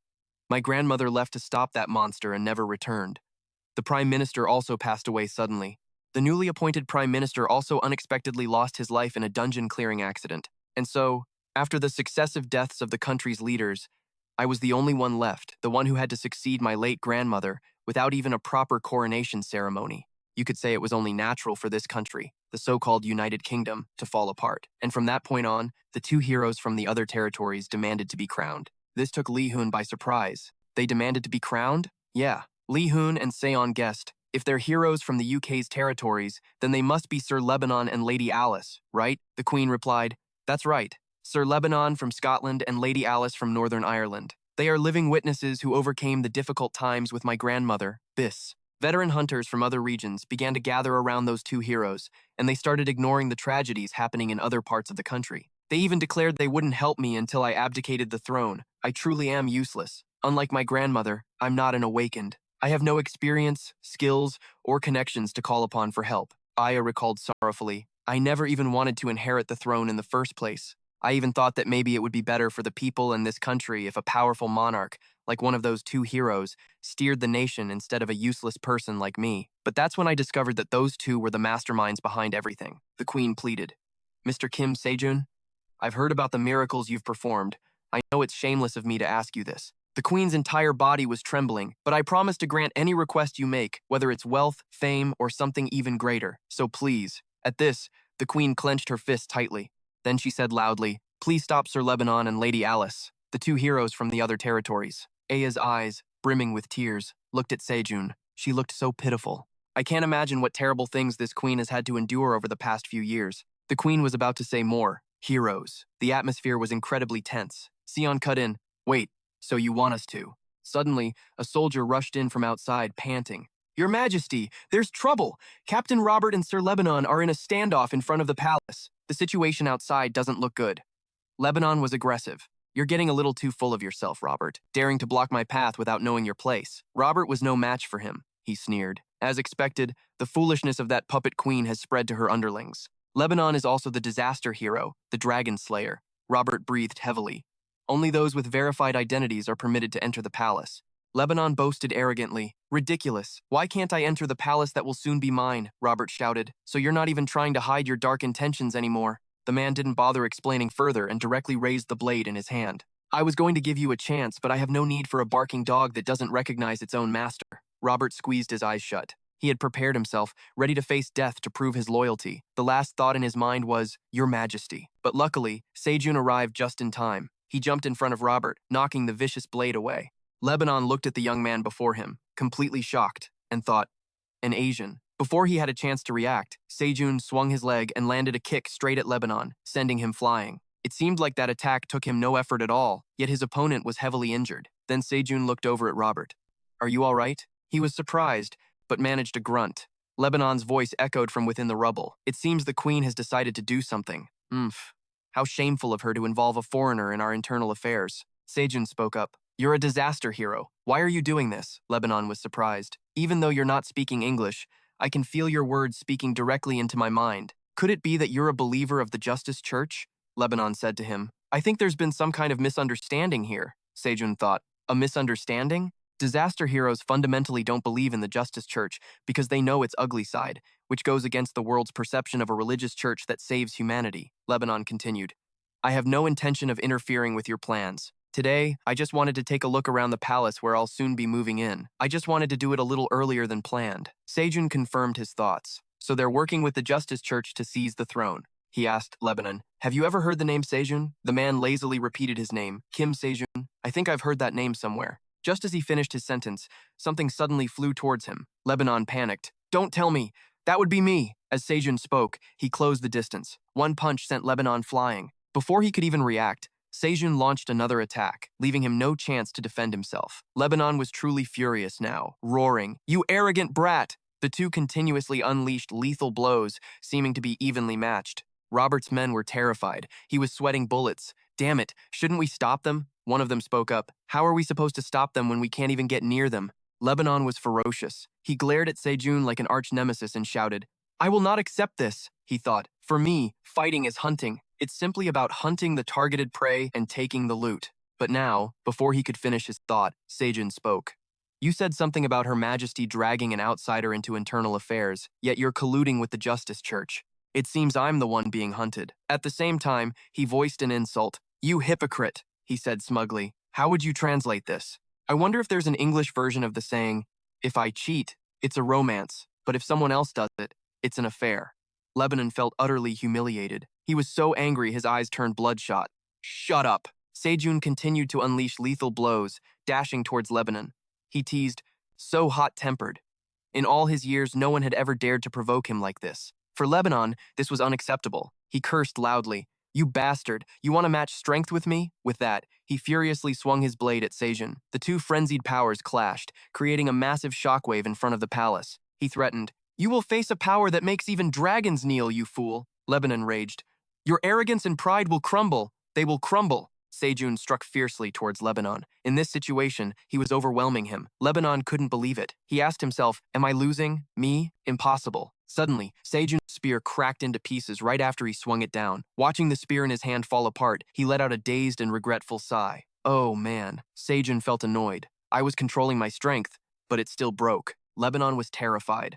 S1: My grandmother left to stop that monster and never returned. The Prime Minister also passed away suddenly. The newly appointed Prime Minister also unexpectedly lost his life in a dungeon clearing accident. And so, After the successive deaths of the country's leaders, I was the only one left, the one who had to succeed my late grandmother without even a proper coronation ceremony. You could say it was only natural for this country, the so-called United Kingdom, to fall apart. And from that point on, the two heroes from the other territories demanded to be crowned. This took Lee Hun by surprise. They demanded to be crowned? Yeah. Lee Hun and Seon guessed. If they're heroes from the UK's territories, then they must be Sir Lebanon and Lady Alice, right? The Queen replied, That's right. Sir Lebanon from Scotland and Lady Alice from Northern Ireland. They are living witnesses who overcame the difficult times with my grandmother, Biss. Veteran hunters from other regions began to gather around those two heroes, and they started ignoring the tragedies happening in other parts of the country. They even declared they wouldn't help me until I abdicated the throne. I truly am useless. Unlike my grandmother, I'm not an awakened. I have no experience, skills, or connections to call upon for help. Aya recalled sorrowfully. I never even wanted to inherit the throne in the first place. I even thought that maybe it would be better for the people in this country if a powerful monarch, like one of those two heroes, steered the nation instead of a useless person like me. But that's when I discovered that those two were the masterminds behind everything. The Queen pleaded. Mr. Kim Sejun, I've heard about the miracles you've performed. I know it's shameless of me to ask you this. The Queen's entire body was trembling, but I promise to grant any request you make, whether it's wealth, fame, or something even greater. So please. At this, the Queen clenched her fist tightly. Then she said loudly, Please stop Sir Lebanon and Lady Alice, the two heroes from the other territories. Aya's eyes, brimming with tears, looked at Sejun. She looked so pitiful. I can't imagine what terrible things this Queen has had to endure over the past few years. The Queen was about to say more. Heroes. The atmosphere was incredibly tense. Seon cut in. Wait, so you want us to? Suddenly, a soldier rushed in from outside, panting. Your Majesty, there's trouble. Captain Robert and Sir Lebanon are in a standoff in front of the palace. The situation outside doesn't look good. Lebanon was aggressive. You're getting a little too full of yourself, Robert, daring to block my path without knowing your place. Robert was no match for him, he sneered. As expected, the foolishness of that puppet queen has spread to her underlings. Lebanon is also the disaster hero, the dragon slayer. Robert breathed heavily. Only those with verified identities are permitted to enter the palace. Lebanon boasted arrogantly. Ridiculous. Why can't I enter the palace that will soon be mine? Robert shouted. So you're not even trying to hide your dark intentions anymore. The man didn't bother explaining further and directly raised the blade in his hand. I was going to give you a chance, but I have no need for a barking dog that doesn't recognize its own master. Robert squeezed his eyes shut. He had prepared himself, ready to face death to prove his loyalty. The last thought in his mind was, Your Majesty. But luckily, Sejun arrived just in time. He jumped in front of Robert, knocking the vicious blade away. Lebanon looked at the young man before him, completely shocked, and thought, An Asian. Before he had a chance to react, Sejun swung his leg and landed a kick straight at Lebanon, sending him flying. It seemed like that attack took him no effort at all, yet his opponent was heavily injured. Then Sejun looked over at Robert. Are you all right? He was surprised, but managed a grunt. Lebanon's voice echoed from within the rubble. It seems the Queen has decided to do something. How shameful of her to involve a foreigner in our internal affairs. Sejun spoke up. You're a disaster hero. Why are you doing this? Lebanon was surprised. Even though you're not speaking English, I can feel your words speaking directly into my mind. Could it be that you're a believer of the Justice Church? Lebanon said to him. I think there's been some kind of misunderstanding here, Sejun thought. A misunderstanding? Disaster heroes fundamentally don't believe in the Justice Church because they know its ugly side, which goes against the world's perception of a religious church that saves humanity. Lebanon continued. I have no intention of interfering with your plans. Today, I just wanted to take a look around the palace where I'll soon be moving in. I just wanted to do it a little earlier than planned. Sejun confirmed his thoughts. So they're working with the Justice Church to seize the throne. He asked Lebanon, Have you ever heard the name Sejun? The man lazily repeated his name, Kim Sejun. I think I've heard that name somewhere. Just as he finished his sentence, something suddenly flew towards him. Lebanon panicked. Don't tell me. That would be me. As Sejun spoke, he closed the distance. One punch sent Lebanon flying. Before he could even react, Sejun launched another attack, leaving him no chance to defend himself. Lebanon was truly furious now, roaring, You arrogant brat! The two continuously unleashed lethal blows, seeming to be evenly matched. Robert's men were terrified. He was sweating bullets. Damn it, shouldn't we stop them? One of them spoke up. How are we supposed to stop them when we can't even get near them? Lebanon was ferocious. He glared at Sejun like an arch-nemesis and shouted, I will not accept this, he thought. For me, fighting is hunting. It's simply about hunting the targeted prey and taking the loot. But now, before he could finish his thought, Sejun spoke. You said something about Her Majesty dragging an outsider into internal affairs, yet you're colluding with the Justice Church. It seems I'm the one being hunted. At the same time, he voiced an insult. You hypocrite, he said smugly. How would you translate this? I wonder if there's an English version of the saying, if I cheat, it's a romance, but if someone else does it, it's an affair. Lebanon felt utterly humiliated. He was so angry his eyes turned bloodshot. Shut up. Sejun continued to unleash lethal blows, dashing towards Lebanon. He teased, so hot-tempered. In all his years, no one had ever dared to provoke him like this. For Lebanon, this was unacceptable. He cursed loudly. You bastard, you want to match strength with me? With that, he furiously swung his blade at Sejun. The two frenzied powers clashed, creating a massive shockwave in front of the palace. He threatened, you will face a power that makes even dragons kneel, you fool. Lebanon raged. Your arrogance and pride will crumble. They will crumble. Sejun struck fiercely towards Lebanon. In this situation, he was overwhelming him. Lebanon couldn't believe it. He asked himself, am I losing? Me? Impossible. Suddenly, Sejun's spear cracked into pieces right after he swung it down. Watching the spear in his hand fall apart, he let out a dazed and regretful sigh. Oh man, Sejun felt annoyed. I was controlling my strength, but it still broke. Lebanon was terrified.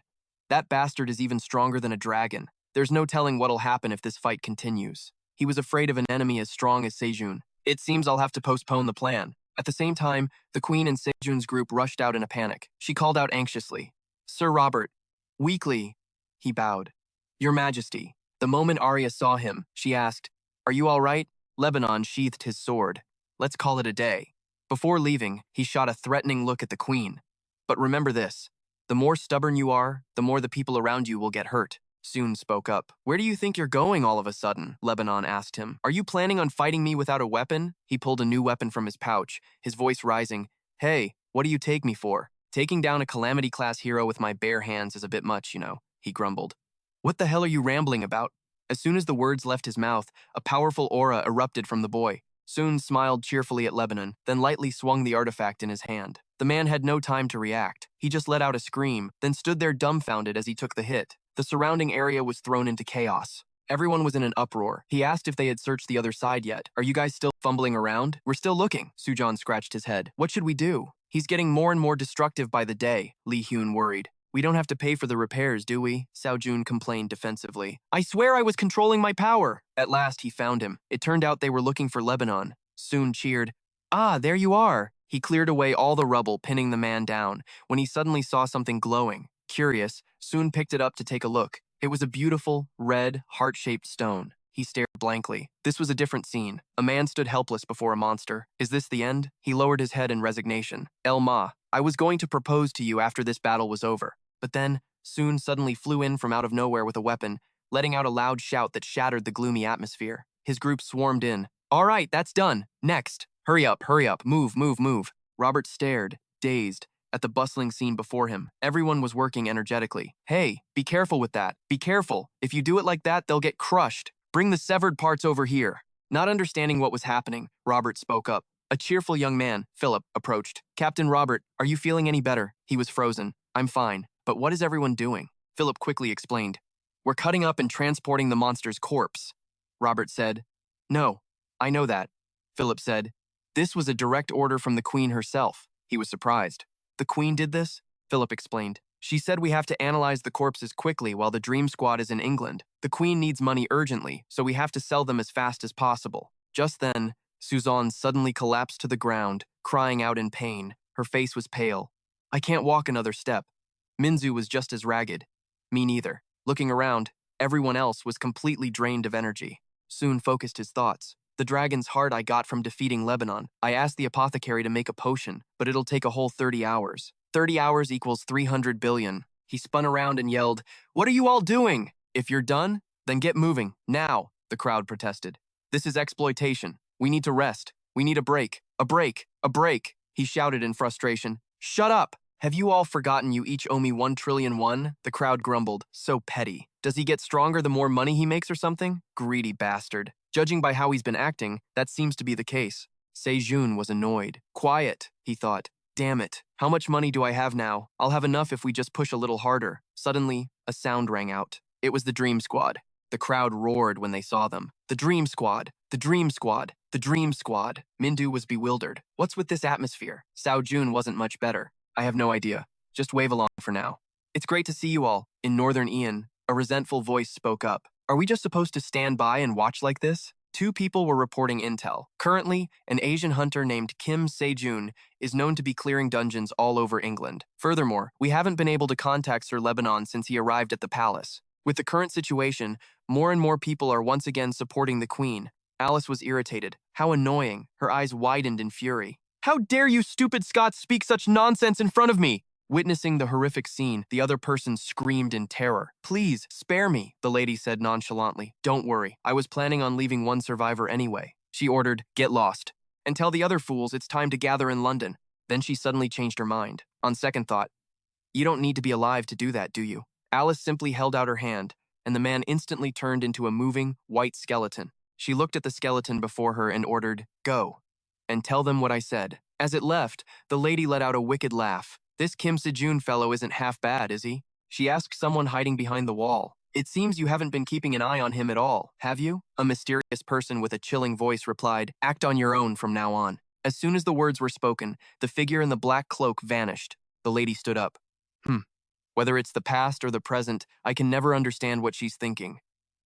S1: That bastard is even stronger than a dragon. There's no telling what'll happen if this fight continues. He was afraid of an enemy as strong as Sejun. It seems I'll have to postpone the plan. At the same time, the queen and Sejun's group rushed out in a panic. She called out anxiously, Sir Robert, weakly. He bowed. Your Majesty. The moment Arya saw him, she asked, are you all right? Lebanon sheathed his sword. Let's call it a day. Before leaving, he shot a threatening look at the queen. But remember this, the more stubborn you are, the more the people around you will get hurt. Soon spoke up. Where do you think you're going all of a sudden? Lebanon asked him. Are you planning on fighting me without a weapon? He pulled a new weapon from his pouch, his voice rising. Hey, what do you take me for? Taking down a Calamity-class hero with my bare hands is a bit much, you know, he grumbled. What the hell are you rambling about? As soon as the words left his mouth, a powerful aura erupted from the boy. Soon smiled cheerfully at Lebanon, then lightly swung the artifact in his hand. The man had no time to react. He just let out a scream, then stood there dumbfounded as he took the hit. The surrounding area was thrown into chaos. Everyone was in an uproar. He asked if they had searched the other side yet. Are you guys still fumbling around? We're still looking. Sujan scratched his head. What should we do? He's getting more and more destructive by the day, Li Hyun worried. We don't have to pay for the repairs, do we? Sao Jun complained defensively. I swear I was controlling my power. At last, he found him. It turned out they were looking for Lebanon. Soon cheered. Ah, there you are. He cleared away all the rubble, pinning the man down, when he suddenly saw something glowing. Curious, Soon picked it up to take a look. It was a beautiful, red, heart-shaped stone. He stared blankly. This was a different scene. A man stood helpless before a monster. Is this the end? He lowered his head in resignation. El Ma, I was going to propose to you after this battle was over. But then, Soon suddenly flew in from out of nowhere with a weapon, letting out a loud shout that shattered the gloomy atmosphere. His group swarmed in. All right, that's done. Next. Hurry up, move, move, move. Robert stared, dazed, at the bustling scene before him. Everyone was working energetically. Hey, be careful with that. Be careful. If you do it like that, they'll get crushed. Bring the severed parts over here. Not understanding what was happening, Robert spoke up. A cheerful young man, Philip, approached. Captain Robert, are you feeling any better? He was frozen. I'm fine. But what is everyone doing? Philip quickly explained. We're cutting up and transporting the monster's corpse. Robert said. No, I know that. Philip said. This was a direct order from the Queen herself. He was surprised. The Queen did this? Philip explained. She said we have to analyze the corpses quickly while the Dream Squad is in England. The Queen needs money urgently, so we have to sell them as fast as possible. Just then, Suzanne suddenly collapsed to the ground, crying out in pain. Her face was pale. I can't walk another step. Minzu was just as ragged. Me neither. Looking around, everyone else was completely drained of energy. Soon focused his thoughts. The dragon's heart I got from defeating Lebanon. I asked the apothecary to make a potion, but it'll take a whole 30 hours. 30 hours equals 300 billion. He spun around and yelled, What are you all doing? If you're done, then get moving. Now, the crowd protested. This is exploitation. We need to rest. We need a break. A break. A break. He shouted in frustration. Shut up! Have you all forgotten you each owe me 1 trillion won? The crowd grumbled. So petty. Does he get stronger the more money he makes or something? Greedy bastard. Judging by how he's been acting, that seems to be the case. Sejun was annoyed. Quiet, he thought. Damn it. How much money do I have now? I'll have enough if we just push a little harder. Suddenly, a sound rang out. It was the Dream Squad. The crowd roared when they saw them. The Dream Squad. The Dream Squad. The Dream Squad. Mindu was bewildered. What's with this atmosphere? Sao Jun wasn't much better. I have no idea. Just wave along for now. It's great to see you all. In Northern Ian, a resentful voice spoke up. Are we just supposed to stand by and watch like this? Two people were reporting intel. Currently, an Asian hunter named Kim Sejun is known to be clearing dungeons all over England. Furthermore, we haven't been able to contact Sir Lebanon since he arrived at the palace. With the current situation, more and more people are once again supporting the Queen. Alice was irritated. How annoying. Her eyes widened in fury. How dare you stupid Scots speak such nonsense in front of me? Witnessing the horrific scene, the other person screamed in terror. Please, spare me, the lady said nonchalantly. Don't worry, I was planning on leaving one survivor anyway. She ordered, get lost. And tell the other fools it's time to gather in London. Then she suddenly changed her mind. On second thought, you don't need to be alive to do that, do you? Alice simply held out her hand, and the man instantly turned into a moving, white skeleton. She looked at the skeleton before her and ordered, go, and tell them what I said. As it left, the lady let out a wicked laugh. This Kim Sejun fellow isn't half bad, is he? She asked someone hiding behind the wall. It seems you haven't been keeping an eye on him at all, have you? A mysterious person with a chilling voice replied, act on your own from now on. As soon as the words were spoken, the figure in the black cloak vanished. The lady stood up. Whether it's the past or the present, I can never understand what she's thinking.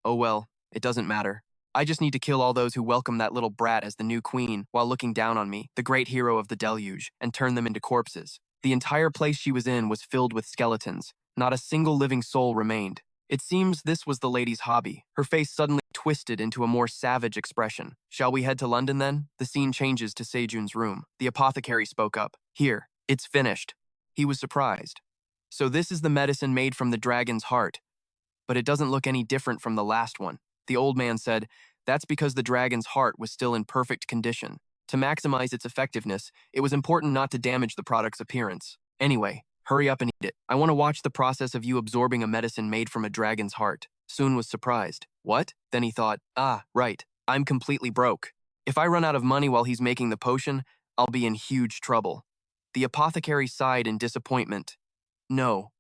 S1: Oh well, it doesn't matter. I just need to kill all those who welcome that little brat as the new queen while looking down on me, the great hero of the deluge, and turn them into corpses. The entire place she was in was filled with skeletons. Not a single living soul remained. It seems this was the lady's hobby. Her face suddenly twisted into a more savage expression. Shall we head to London then? The scene changes to Sejun's room. The apothecary spoke up. Here, it's finished. He was surprised. So this is the medicine made from the dragon's heart. But it doesn't look any different from the last one. The old man said, that's because the dragon's heart was still in perfect condition. To maximize its effectiveness, it was important not to damage the product's appearance. Anyway, hurry up and eat it. I want to watch the process of you absorbing a medicine made from a dragon's heart. Soon was surprised. What? Then he thought, right, I'm completely broke. If I run out of money while he's making the potion, I'll be in huge trouble. The apothecary sighed in disappointment. No,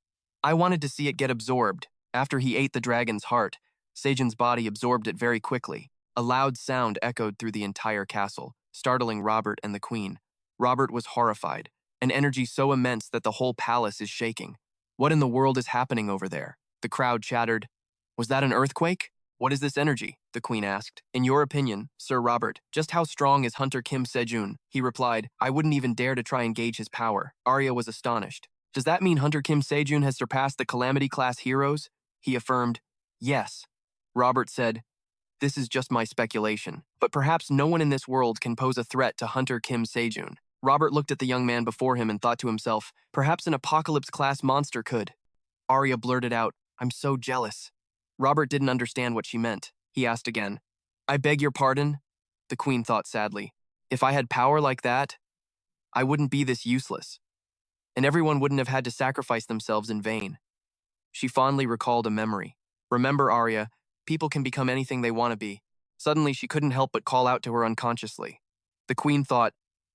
S1: I wanted to see it get absorbed. After he ate the dragon's heart, Sejun's body absorbed it very quickly. A loud sound echoed through the entire castle, startling Robert and the Queen. Robert was horrified, an energy so immense that the whole palace is shaking. What in the world is happening over there? The crowd chattered. Was that an earthquake? What is this energy? The Queen asked. In your opinion, Sir Robert, just how strong is Hunter Kim Sejun? He replied, I wouldn't even dare to try and gauge his power. Arya was astonished. Does that mean Hunter Kim Sejun has surpassed the Calamity-class heroes? He affirmed, yes. Robert said, this is just my speculation, but perhaps no one in this world can pose a threat to Hunter Kim Sejun. Robert looked at the young man before him and thought to himself, perhaps an apocalypse-class monster could. Arya blurted out, I'm so jealous. Robert didn't understand what she meant. He asked again, I beg your pardon? The Queen thought sadly. If I had power like that, I wouldn't be this useless. And everyone wouldn't have had to sacrifice themselves in vain. She fondly recalled a memory. Remember, Arya, people can become anything they want to be. Suddenly, she couldn't help but call out to her unconsciously. The Queen thought,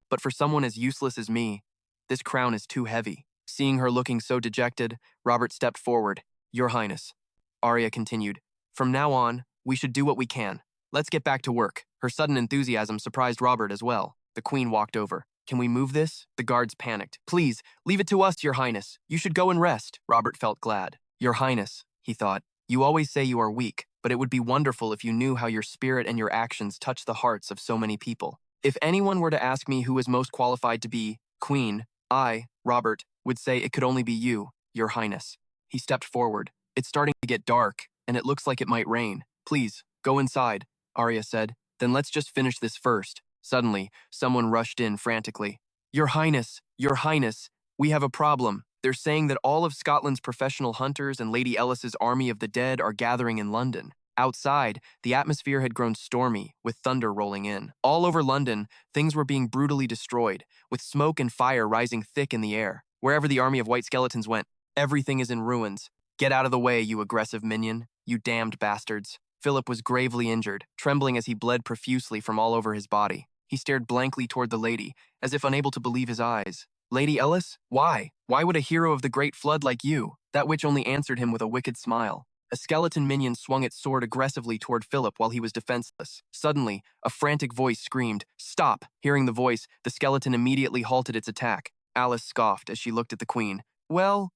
S1: but for someone as useless as me, this crown is too heavy. Seeing her looking so dejected, Robert stepped forward. Your Highness. Arya continued, from now on, we should do what we can. Let's get back to work. Her sudden enthusiasm surprised Robert as well. The Queen walked over. Can we move this? The guards panicked. Please, leave it to us, Your Highness. You should go and rest. Robert felt glad. Your Highness, he thought, you always say you are weak, but it would be wonderful if you knew how your spirit and your actions touch the hearts of so many people. If anyone were to ask me who is most qualified to be Queen, I, Robert, would say it could only be you, Your Highness. He stepped forward. It's starting to get dark, and it looks like it might rain. Please, go inside, Arya said. Then let's just finish this first. Suddenly, someone rushed in frantically. Your Highness, we have a problem. They're saying that all of Scotland's professional hunters and Lady Ellis's army of the dead are gathering in London. Outside, the atmosphere had grown stormy, with thunder rolling in. All over London, things were being brutally destroyed, with smoke and fire rising thick in the air. Wherever the army of white skeletons went, everything is in ruins. Get out of the way, you aggressive minion, you damned bastards. Philip was gravely injured, trembling as he bled profusely from all over his body. He stared blankly toward the lady, as if unable to believe his eyes. Lady Ellis? Why? Why would a hero of the Great Flood like you? That witch only answered him with a wicked smile. A skeleton minion swung its sword aggressively toward Philip while he was defenseless. Suddenly, a frantic voice screamed, Stop! Hearing the voice, the skeleton immediately halted its attack. Alice scoffed as she looked at the Queen. Well,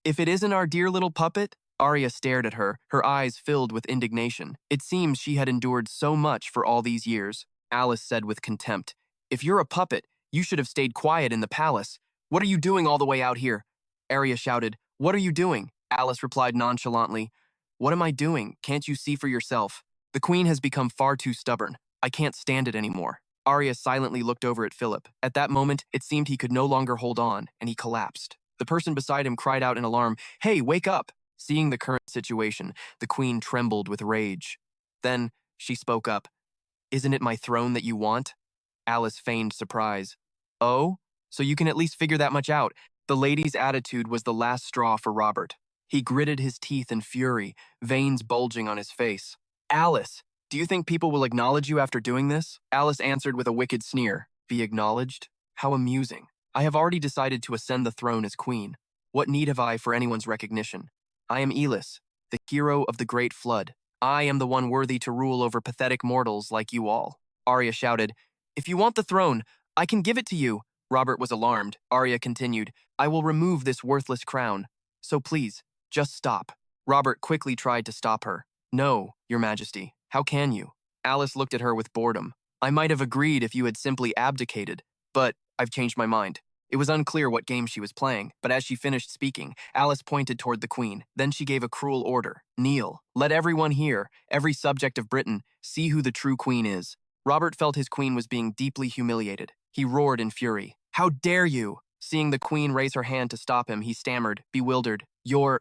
S1: if it isn't our dear little puppet? Arya stared at her, her eyes filled with indignation. It seems she had endured so much for all these years. Alice said with contempt, "If you're a puppet, you should have stayed quiet in the palace. What are you doing all the way out here?" Arya shouted, "What are you doing?" Alice replied nonchalantly, "What am I doing? Can't you see for yourself? The queen has become far too stubborn. I can't stand it anymore." Arya silently looked over at Philip. At that moment, it seemed he could no longer hold on, and he collapsed. The person beside him cried out in alarm, "Hey, wake up!" Seeing the current situation, the queen trembled with rage. Then she spoke up. "Isn't it my throne that you want?" Alice feigned surprise. "Oh? So you can at least figure that much out." The lady's attitude was the last straw for Robert. He gritted his teeth in fury, veins bulging on his face. "Alice, do you think people will acknowledge you after doing this?" Alice answered with a wicked sneer. "Be acknowledged? How amusing. I have already decided to ascend the throne as queen. What need have I for anyone's recognition? I am Elis, the hero of the Great Flood. I am the one worthy to rule over pathetic mortals like you all." Arya shouted, "If you want the throne, I can give it to you." Robert was alarmed. Arya continued, "I will remove this worthless crown. So please, just stop." Robert quickly tried to stop her. "No, Your Majesty. How can you?" Alice looked at her with boredom. "I might have agreed if you had simply abdicated, but I've changed my mind." It was unclear what game she was playing, but as she finished speaking, Alice pointed toward the queen. Then she gave a cruel order. "Kneel. Let everyone here, every subject of Britain, see who the true queen is." Robert felt his queen was being deeply humiliated. He roared in fury. "How dare you?" Seeing the queen raise her hand to stop him, he stammered, bewildered, "Your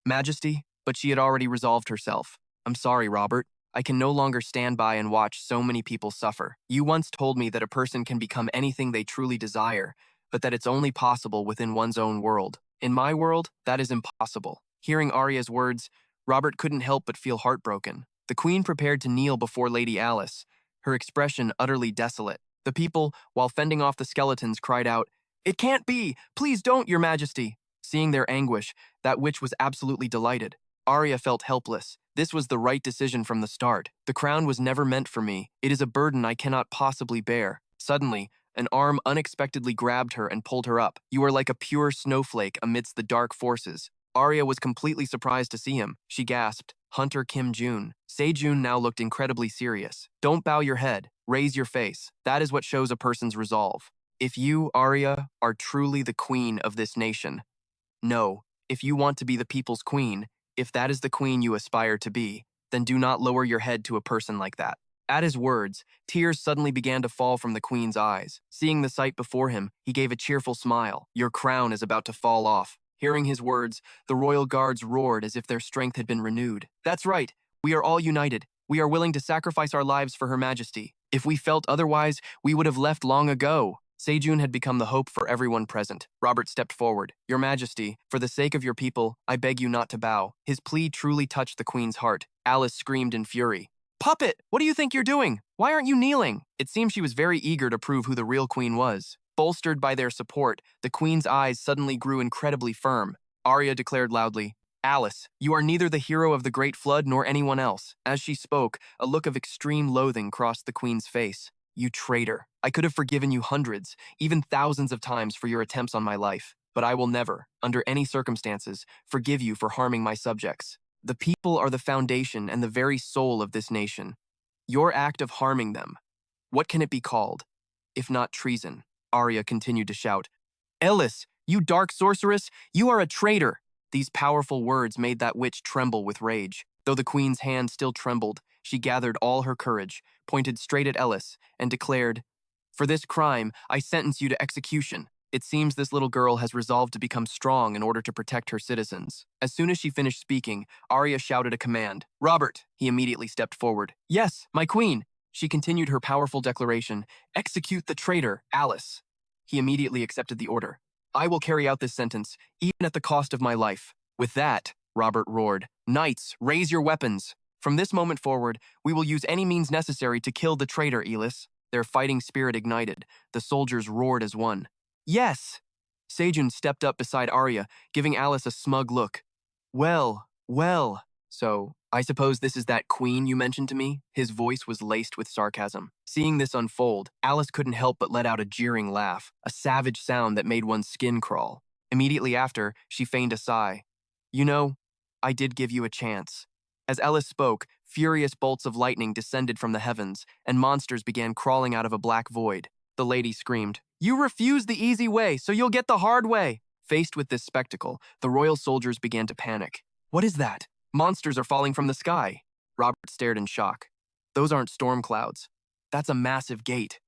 S1: Majesty?" But she had already resolved herself. "I'm sorry, Robert. I can no longer stand by and watch so many people suffer. You once told me that a person can become anything they truly desire, but that it's only possible within one's own world. In my world, that is impossible." Hearing Arya's words, Robert couldn't help but feel heartbroken. The queen prepared to kneel before Lady Alice, her expression utterly desolate. The people, while fending off the skeletons, cried out, "It can't be! Please don't, Your Majesty!" Seeing their anguish, that witch was absolutely delighted. Arya felt helpless. This was the right decision from the start. The crown was never meant for me. It is a burden I cannot possibly bear. Suddenly, an arm unexpectedly grabbed her and pulled her up. "You are like a pure snowflake amidst the dark forces." Arya was completely surprised to see him. She gasped, "Hunter Kim Sejun." Sejun now looked incredibly serious. "Don't bow your head. Raise your face. That is what shows a person's resolve. If you, Arya, are truly the queen of this nation, no, if you want to be the people's queen, if that is the queen you aspire to be, then do not lower your head to a person like that." At his words, tears suddenly began to fall from the queen's eyes. Seeing the sight before him, he gave a cheerful smile. "Your crown is about to fall off." Hearing his words, the royal guards roared as if their strength had been renewed. "That's right. We are all united. We are willing to sacrifice our lives for Her Majesty. If we felt otherwise, we would have left long ago." Sejun had become the hope for everyone present. Robert stepped forward. "Your Majesty, for the sake of your people, I beg you not to bow." His plea truly touched the queen's heart. Alice screamed in fury, "Puppet, what do you think you're doing? Why aren't you kneeling?" It seemed she was very eager to prove who the real queen was. Bolstered by their support, the queen's eyes suddenly grew incredibly firm. Arya declared loudly, "Alice, you are neither the hero of the Great Flood nor anyone else." As she spoke, a look of extreme loathing crossed the queen's face. "You traitor. I could have forgiven you hundreds, even thousands of times for your attempts on my life, but I will never, under any circumstances, forgive you for harming my subjects. The people are the foundation and the very soul of this nation. Your act of harming them, what can it be called, if not treason?" Arya continued to shout, "Elis, you dark sorceress, you are a traitor!" These powerful words made that witch tremble with rage. Though the queen's hand still trembled, she gathered all her courage, pointed straight at Elis, and declared, "For this crime, I sentence you to execution." It seems this little girl has resolved to become strong in order to protect her citizens. As soon as she finished speaking, Arya shouted a command. "Robert!" He immediately stepped forward. "Yes, my queen!" She continued her powerful declaration. "Execute the traitor, Alice." He immediately accepted the order. "I will carry out this sentence, even at the cost of my life." With that, Robert roared, "Knights, raise your weapons. From this moment forward, we will use any means necessary to kill the traitor, Elis." Their fighting spirit ignited. The soldiers roared as one. "Yes!" Sejun stepped up beside Arya, giving Alice a smug look. Well. So, I suppose this is that queen you mentioned to me?" His voice was laced with sarcasm. Seeing this unfold, Alice couldn't help but let out a jeering laugh, a savage sound that made one's skin crawl. Immediately after, she feigned a sigh. "You know, I did give you a chance. As Ellis spoke, furious bolts of lightning descended from the heavens, and monsters began crawling out of a black void. The lady screamed, "You refuse the easy way, so you'll get the hard way!" Faced with this spectacle, the royal soldiers began to panic. What is that? Monsters are falling from the sky. Robert stared in shock. Those aren't storm clouds. That's a massive gate.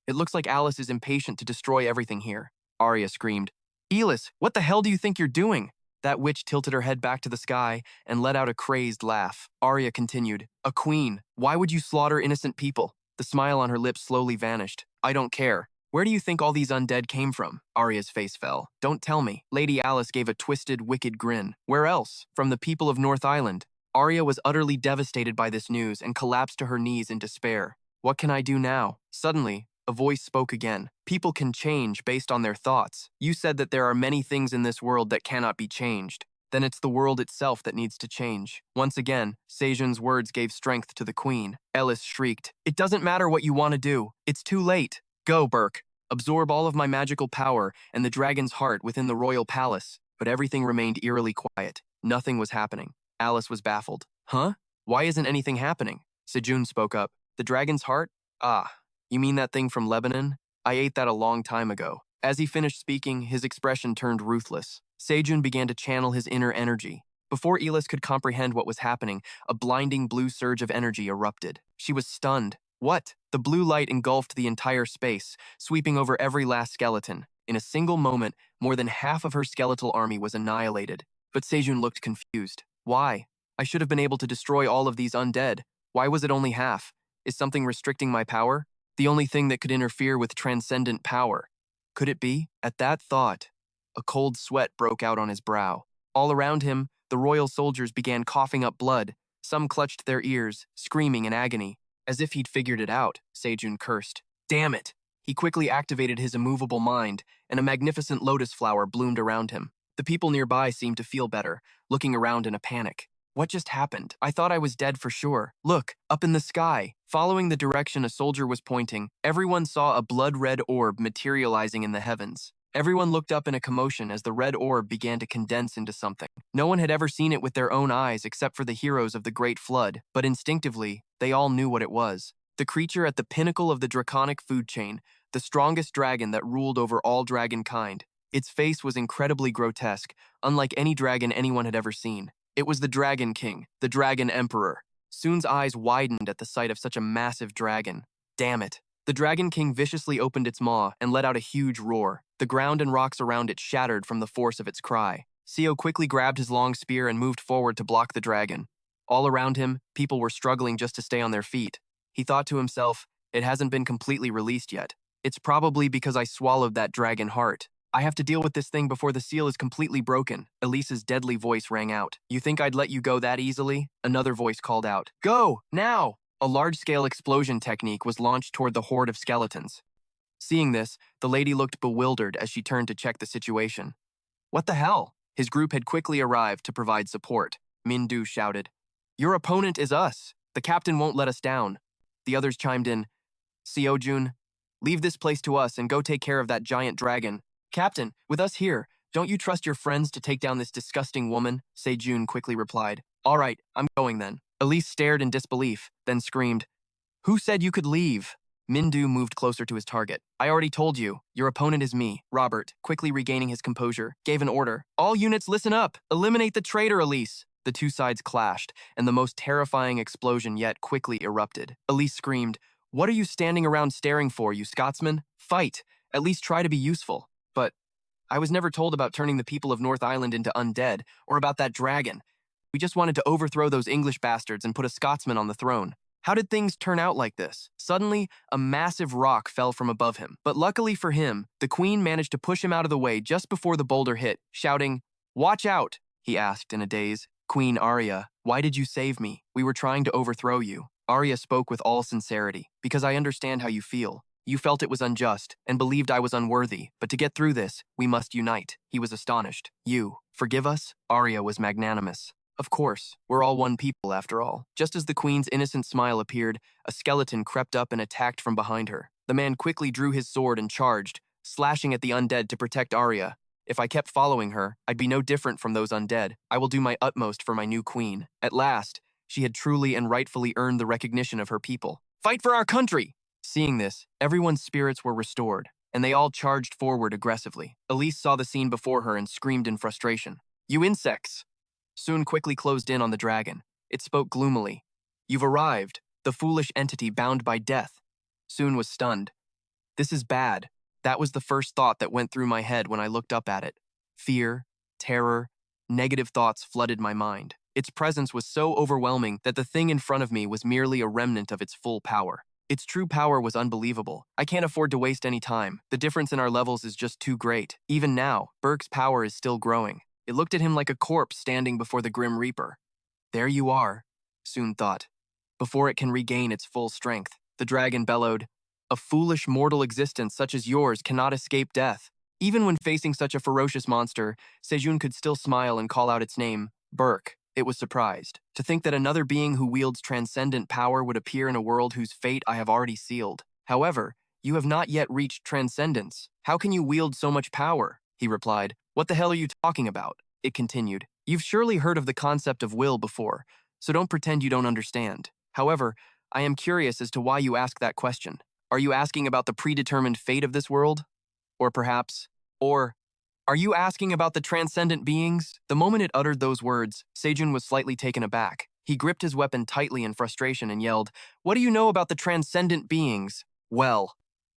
S1: It looks like Alice is impatient to destroy everything here. Arya screamed, "Elis, what the hell do you think you're doing?" That witch tilted her head back to the sky and let out a crazed laugh. Arya continued, "A queen. Why would you slaughter innocent people?" The smile on her lips slowly vanished. "I don't care. Where do you think all these undead came from?" Arya's face fell. "Don't tell me." Lady Alice gave a twisted, wicked grin. "Where else? From the people of North Island." Arya was utterly devastated by this news and collapsed to her knees in despair. "What can I do now?" Suddenly, a voice spoke again. "People can change based on their thoughts. You said that there are many things in this world that cannot be changed. Then it's the world itself that needs to change." Once again, Sejun's words gave strength to the queen. Ellis shrieked, "It doesn't matter what you want to do. It's too late. Go, Burke. Absorb all of my magical power and the dragon's heart within the royal palace." But everything remained eerily quiet. Nothing was happening. Alice was baffled. "Huh? Why isn't anything happening?" Sejun spoke up. "The dragon's heart? Ah. You mean that thing from Lebanon? I ate that a long time ago." As he finished speaking, his expression turned ruthless. Sejun began to channel his inner energy. Before Elis could comprehend what was happening, a blinding blue surge of energy erupted. She was stunned. What? The blue light engulfed the entire space, sweeping over every last skeleton. In a single moment, more than half of her skeletal army was annihilated. But Sejun looked confused. Why? I should have been able to destroy all of these undead. Why was it only half? Is something restricting my power? The only thing that could interfere with transcendent power. Could it be? At that thought, a cold sweat broke out on his brow. All around him, the royal soldiers began coughing up blood. Some clutched their ears, screaming in agony. As if he'd figured it out, Sejun cursed. Damn it! He quickly activated his immovable mind, and a magnificent lotus flower bloomed around him. The people nearby seemed to feel better, looking around in a panic. What just happened? I thought I was dead for sure. Look, up in the sky. Following the direction a soldier was pointing, everyone saw a blood-red orb materializing in the heavens. Everyone looked up in a commotion as the red orb began to condense into something. No one had ever seen it with their own eyes except for the heroes of the Great Flood, but instinctively, they all knew what it was. The creature at the pinnacle of the draconic food chain, the strongest dragon that ruled over all dragonkind. Its face was incredibly grotesque, unlike any dragon anyone had ever seen. It was the Dragon King, the Dragon Emperor. Soon's eyes widened at the sight of such a massive dragon. Damn it. The Dragon King viciously opened its maw and let out a huge roar. The ground and rocks around it shattered from the force of its cry. Seo quickly grabbed his long spear and moved forward to block the dragon. All around him, people were struggling just to stay on their feet. He thought to himself, it hasn't been completely released yet. It's probably because I swallowed that dragon heart. I have to deal with this thing before the seal is completely broken. Elisa's deadly voice rang out. You think I'd let you go that easily? Another voice called out. Go, now! A large-scale explosion technique was launched toward the horde of skeletons. Seeing this, the lady looked bewildered as she turned to check the situation. What the hell? His group had quickly arrived to provide support. Mindu shouted. Your opponent is us. The captain won't let us down. The others chimed in. Seo-jun, leave this place to us and go take care of that giant dragon. Captain, with us here, don't you trust your friends to take down this disgusting woman? Sejun quickly replied. All right, I'm going then. Elise stared in disbelief, then screamed, Who said you could leave? Mindu moved closer to his target. I already told you, your opponent is me. Robert, quickly regaining his composure, gave an order. All units listen up! Eliminate the traitor, Elise! The two sides clashed, and the most terrifying explosion yet quickly erupted. Elise screamed, What are you standing around staring for, you Scotsman? Fight! At least try to be useful. But I was never told about turning the people of North Island into undead, or about that dragon. We just wanted to overthrow those English bastards and put a Scotsman on the throne. How did things turn out like this? Suddenly, a massive rock fell from above him. But luckily for him, the queen managed to push him out of the way just before the boulder hit, shouting, Watch out, he asked in a daze. Queen Arya, why did you save me? We were trying to overthrow you. Arya spoke with all sincerity, because I understand how you feel. You felt it was unjust, and believed I was unworthy, but to get through this, we must unite. He was astonished. You, forgive us? Arya was magnanimous. Of course, we're all one people after all. Just as the queen's innocent smile appeared, a skeleton crept up and attacked from behind her. The man quickly drew his sword and charged, slashing at the undead to protect Arya. If I kept following her, I'd be no different from those undead. I will do my utmost for my new queen. At last, she had truly and rightfully earned the recognition of her people. Fight for our country! Seeing this, everyone's spirits were restored, and they all charged forward aggressively. Elise saw the scene before her and screamed in frustration. You insects! Soon quickly closed in on the dragon. It spoke gloomily. You've arrived, the foolish entity bound by death. Soon was stunned. This is bad. That was the first thought that went through my head when I looked up at it. Fear, terror, negative thoughts flooded my mind. Its presence was so overwhelming that the thing in front of me was merely a remnant of its full power. Its true power was unbelievable. I can't afford to waste any time. The difference in our levels is just too great. Even now, Burke's power is still growing. It looked at him like a corpse standing before the Grim Reaper. There you are, Soon thought. Before it can regain its full strength, the dragon bellowed, a foolish mortal existence such as yours cannot escape death. Even when facing such a ferocious monster, Sejun could still smile and call out its name, Burke. It was surprised. To think that another being who wields transcendent power would appear in a world whose fate I have already sealed. However, you have not yet reached transcendence. How can you wield so much power? He replied. What the hell are you talking about? It continued. You've surely heard of the concept of will before, so don't pretend you don't understand. However, I am curious as to why you ask that question. Are you asking about the predetermined fate of this world? Or are you asking about the transcendent beings? The moment it uttered those words, Sejun was slightly taken aback. He gripped his weapon tightly in frustration and yelled, What do you know about the transcendent beings? Well,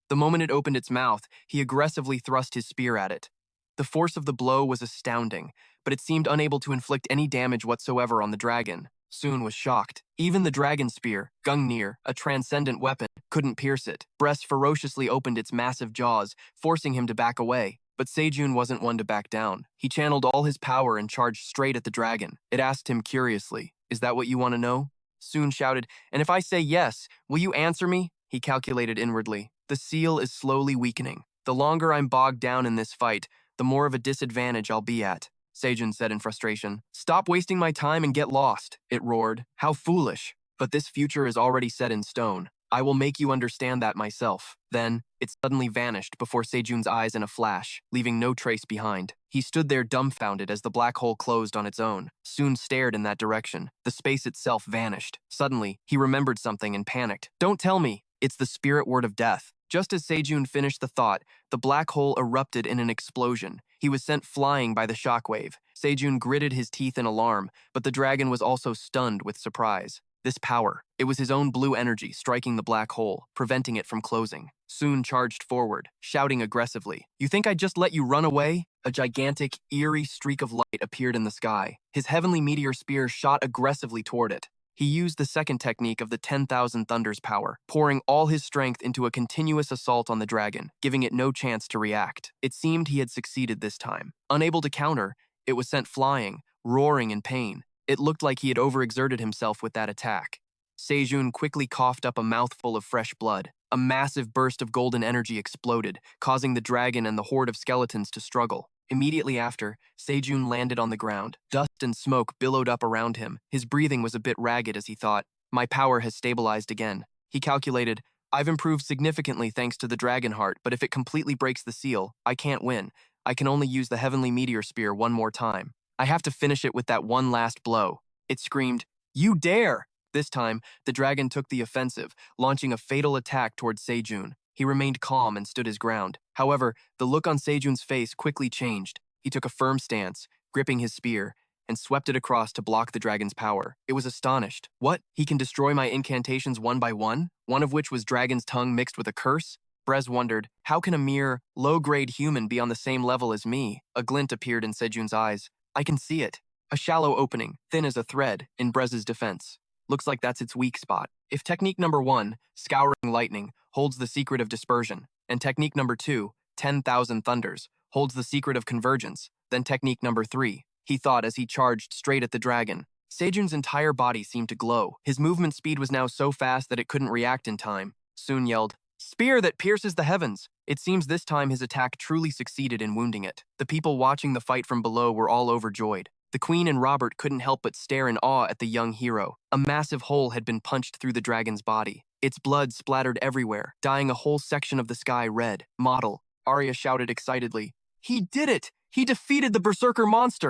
S1: the moment it opened its mouth, he aggressively thrust his spear at it. The force of the blow was astounding, but it seemed unable to inflict any damage whatsoever on the dragon. Soon was shocked. Even the dragon spear, Gungnir, a transcendent weapon, couldn't pierce it. Breast ferociously opened its massive jaws, forcing him to back away. But Sejun wasn't one to back down. He channeled all his power and charged straight at the dragon. It asked him curiously, Is that what you want to know? Soon shouted, And if I say yes, will you answer me? He calculated inwardly. The seal is slowly weakening. The longer I'm bogged down in this fight, the more of a disadvantage I'll be at. Sejun said in frustration. Stop wasting my time and get lost, it roared. How foolish. But this future is already set in stone. I will make you understand that myself. Then, it suddenly vanished before Sejun's eyes in a flash, leaving no trace behind. He stood there dumbfounded as the black hole closed on its own. Soon stared in that direction. The space itself vanished. Suddenly, he remembered something and panicked. Don't tell me. It's the spirit word of death. Just as Sejun finished the thought, the black hole erupted in an explosion. He was sent flying by the shockwave. Sejun gritted his teeth in alarm, but the dragon was also stunned with surprise. This power, it was his own blue energy striking the black hole, preventing it from closing. Soon charged forward, shouting aggressively, You think I'd just let you run away? A gigantic, eerie streak of light appeared in the sky. His heavenly meteor spear shot aggressively toward it. He used the second technique of the 10,000 Thunders power, pouring all his strength into a continuous assault on the dragon, giving it no chance to react. It seemed he had succeeded this time. Unable to counter, it was sent flying, roaring in pain. It looked like he had overexerted himself with that attack. Sejun quickly coughed up a mouthful of fresh blood. A massive burst of golden energy exploded, causing the dragon and the horde of skeletons to struggle. Immediately after, Sejun landed on the ground. Dust and smoke billowed up around him. His breathing was a bit ragged as he thought, My power has stabilized again. He calculated, I've improved significantly thanks to the dragon heart, but if it completely breaks the seal, I can't win. I can only use the heavenly meteor spear one more time. I have to finish it with that one last blow. It screamed, You dare! This time, the dragon took the offensive, launching a fatal attack towards Sejun. He remained calm and stood his ground. However, the look on Sejun's face quickly changed. He took a firm stance, gripping his spear, and swept it across to block the dragon's power. It was astonished. What? He can destroy my incantations one by one? One of which was dragon's tongue mixed with a curse? Brez wondered, how can a mere, low-grade human be on the same level as me? A glint appeared in Sejun's eyes. I can see it. A shallow opening, thin as a thread, in Brez's defense. Looks like that's its weak spot. If technique number 1, Scouring Lightning, holds the secret of dispersion, and technique number 2, 10,000 Thunders, holds the secret of convergence, then technique number 3, he thought as he charged straight at the dragon. Sejun's entire body seemed to glow. His movement speed was now so fast that it couldn't react in time. Soon yelled, Spear that pierces the heavens! It seems this time his attack truly succeeded in wounding it. The people watching the fight from below were all overjoyed. The Queen and Robert couldn't help but stare in awe at the young hero. A massive hole had been punched through the dragon's body. Its blood splattered everywhere, dyeing a whole section of the sky red. Model, Arya shouted excitedly. He did it! He defeated the berserker monster!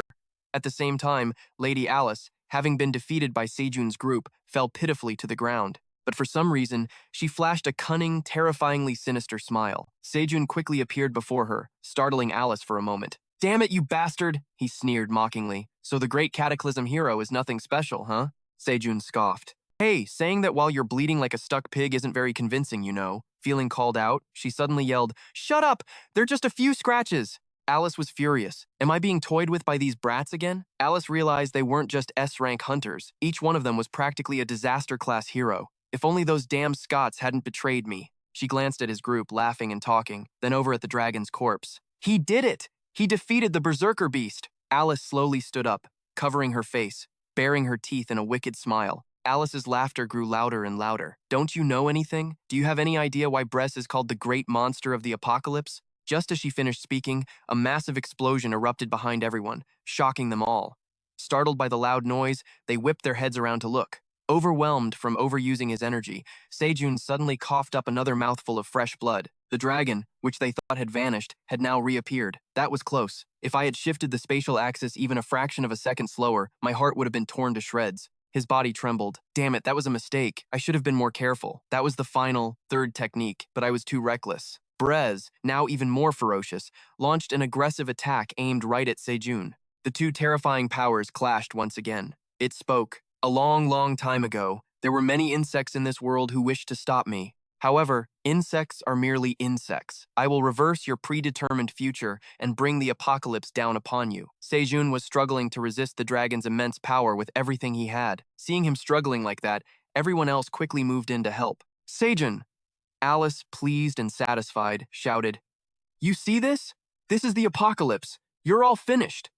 S1: At the same time, Lady Alice, having been defeated by Sejun's group, fell pitifully to the ground. But for some reason, she flashed a cunning, terrifyingly sinister smile. Sejun quickly appeared before her, startling Alice for a moment. "Damn it, you bastard!" he sneered mockingly. "So the great Cataclysm hero is nothing special, huh?" Sejun scoffed. "Hey, saying that while you're bleeding like a stuck pig isn't very convincing, you know." Feeling called out, she suddenly yelled, "Shut up! They're just a few scratches!" Alice was furious. Am I being toyed with by these brats again? Alice realized they weren't just S-rank hunters. Each one of them was practically a disaster-class hero. If only those damn Scots hadn't betrayed me. She glanced at his group, laughing and talking, then over at the dragon's corpse. He did it! He defeated the berserker beast! Alice slowly stood up, covering her face, baring her teeth in a wicked smile. Alice's laughter grew louder and louder. Don't you know anything? Do you have any idea why Bress is called the great monster of the apocalypse? Just as she finished speaking, a massive explosion erupted behind everyone, shocking them all. Startled by the loud noise, they whipped their heads around to look. Overwhelmed from overusing his energy, Sejun suddenly coughed up another mouthful of fresh blood. The dragon, which they thought had vanished, had now reappeared. That was close. If I had shifted the spatial axis even a fraction of a second slower, my heart would have been torn to shreds. His body trembled. Damn it, that was a mistake. I should have been more careful. That was the final, third technique, but I was too reckless. Brez, now even more ferocious, launched an aggressive attack aimed right at Sejun. The two terrifying powers clashed once again. It spoke. A long, long time ago, there were many insects in this world who wished to stop me. However, insects are merely insects. I will reverse your predetermined future and bring the apocalypse down upon you. Sejun was struggling to resist the dragon's immense power with everything he had. Seeing him struggling like that, everyone else quickly moved in to help. Sejun! Alice, pleased and satisfied, shouted, "You see this? This is the apocalypse. You're all finished.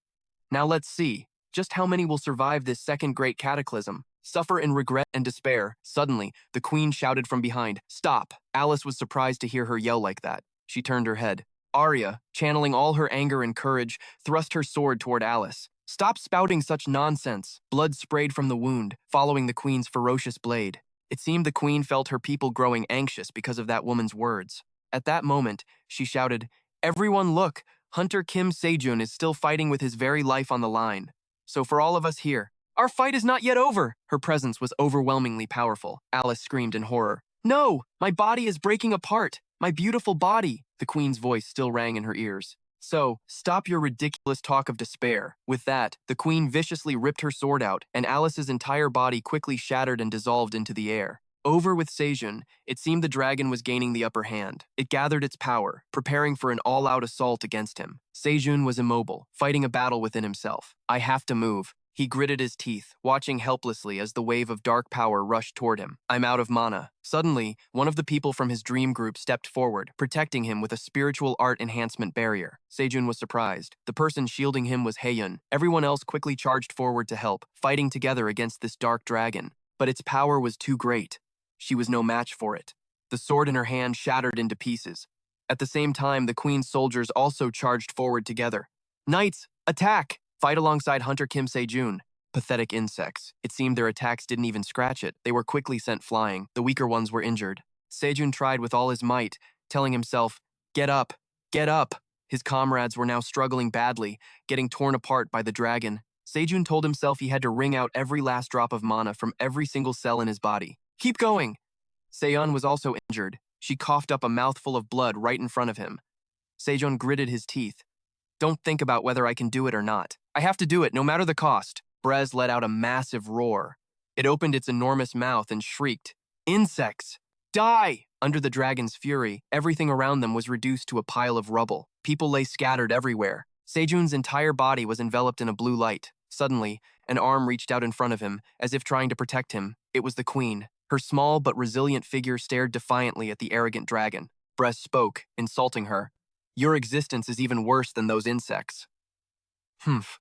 S1: Now let's see, just how many will survive this second great cataclysm, suffer in regret and despair." Suddenly, the queen shouted from behind, "Stop!" Alice was surprised to hear her yell like that. She turned her head. Arya, channeling all her anger and courage, thrust her sword toward Alice. "Stop spouting such nonsense." Blood sprayed from the wound, following the queen's ferocious blade. It seemed the queen felt her people growing anxious because of that woman's words. At that moment, she shouted, "Everyone look! Hunter Kim Sejun is still fighting with his very life on the line. So for all of us here, our fight is not yet over!" Her presence was overwhelmingly powerful. Alice screamed in horror. "No! My body is breaking apart! My beautiful body!" The queen's voice still rang in her ears. "So, stop your ridiculous talk of despair." With that, the queen viciously ripped her sword out, and Alice's entire body quickly shattered and dissolved into the air. Over with Sejun, it seemed the dragon was gaining the upper hand. It gathered its power, preparing for an all-out assault against him. Sejun was immobile, fighting a battle within himself. "I have to move." He gritted his teeth, watching helplessly as the wave of dark power rushed toward him. "I'm out of mana." Suddenly, one of the people from his dream group stepped forward, protecting him with a spiritual art enhancement barrier. Sejun was surprised. The person shielding him was Haeyun. Everyone else quickly charged forward to help, fighting together against this dark dragon. But its power was too great. She was no match for it. The sword in her hand shattered into pieces. At the same time, the queen's soldiers also charged forward together. "Knights, attack!" Fight alongside Hunter Kim Sejun. Pathetic insects. It seemed their attacks didn't even scratch it. They were quickly sent flying. The weaker ones were injured. Sejun tried with all his might, telling himself, "Get up, get up." His comrades were now struggling badly, getting torn apart by the dragon. Sejun told himself he had to wring out every last drop of mana from every single cell in his body. "Keep going." Seon was also injured. She coughed up a mouthful of blood right in front of him. Sejun gritted his teeth. "Don't think about whether I can do it or not. I have to do it, no matter the cost." Brez let out a massive roar. It opened its enormous mouth and shrieked, "Insects! Die!" Under the dragon's fury, everything around them was reduced to a pile of rubble. People lay scattered everywhere. Sejun's entire body was enveloped in a blue light. Suddenly, an arm reached out in front of him, as if trying to protect him. It was the queen. Her small but resilient figure stared defiantly at the arrogant dragon. Brez spoke, insulting her. "Your existence is even worse than those insects." "Humph."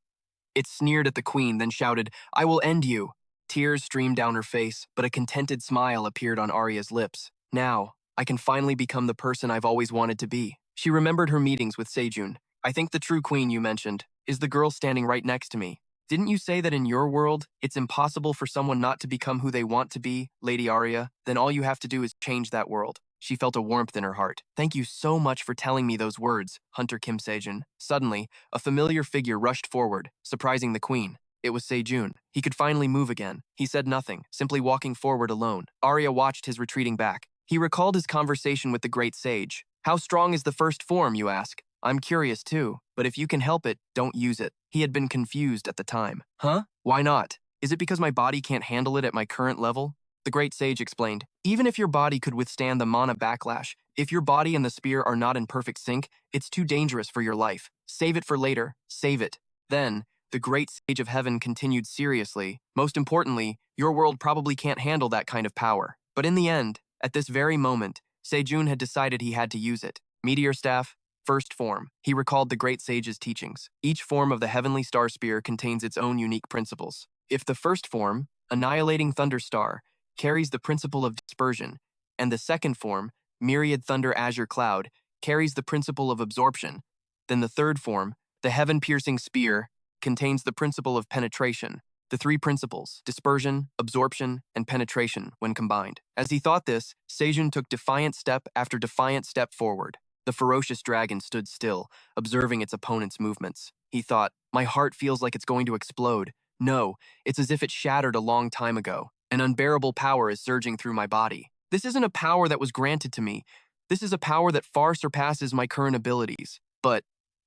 S1: It sneered at the queen, then shouted, "I will end you." Tears streamed down her face, but a contented smile appeared on Arya's lips. "Now, I can finally become the person I've always wanted to be." She remembered her meetings with Sejun. "I think the true queen you mentioned is the girl standing right next to me. Didn't you say that in your world, it's impossible for someone not to become who they want to be, Lady Arya? Then all you have to do is change that world." She felt a warmth in her heart. Thank you so much for telling me those words, Hunter Kim Sejun. Suddenly, a familiar figure rushed forward, surprising the queen. It was Sejun. He could finally move again. He said nothing, simply walking forward alone. Arya watched his retreating back. He recalled his conversation with the great sage. How strong is the first form, you ask? I'm curious too, but if you can help it, don't use it. He had been confused at the time. Huh? Why not? Is it because my body can't handle it at my current level? The great sage explained, even if your body could withstand the mana backlash, if your body and the spear are not in perfect sync, it's too dangerous for your life. Save it for later. Save it. Then, the great sage of heaven continued seriously. Most importantly, your world probably can't handle that kind of power. But in the end, at this very moment, Sejun had decided he had to use it. Meteor Staff, first form. He recalled the great sage's teachings. Each form of the heavenly star spear contains its own unique principles. If the first form, Annihilating Thunder Star, carries the principle of dispersion, and the second form, Myriad Thunder Azure Cloud, carries the principle of absorption, then the third form, the Heaven-Piercing Spear, contains the principle of penetration. The three principles, dispersion, absorption, and penetration, when combined. As he thought this, Sejun took defiant step after defiant step forward. The ferocious dragon stood still, observing its opponent's movements. He thought, my heart feels like it's going to explode. No, it's as if it shattered a long time ago. An unbearable power is surging through my body. This isn't a power that was granted to me. This is a power that far surpasses my current abilities. But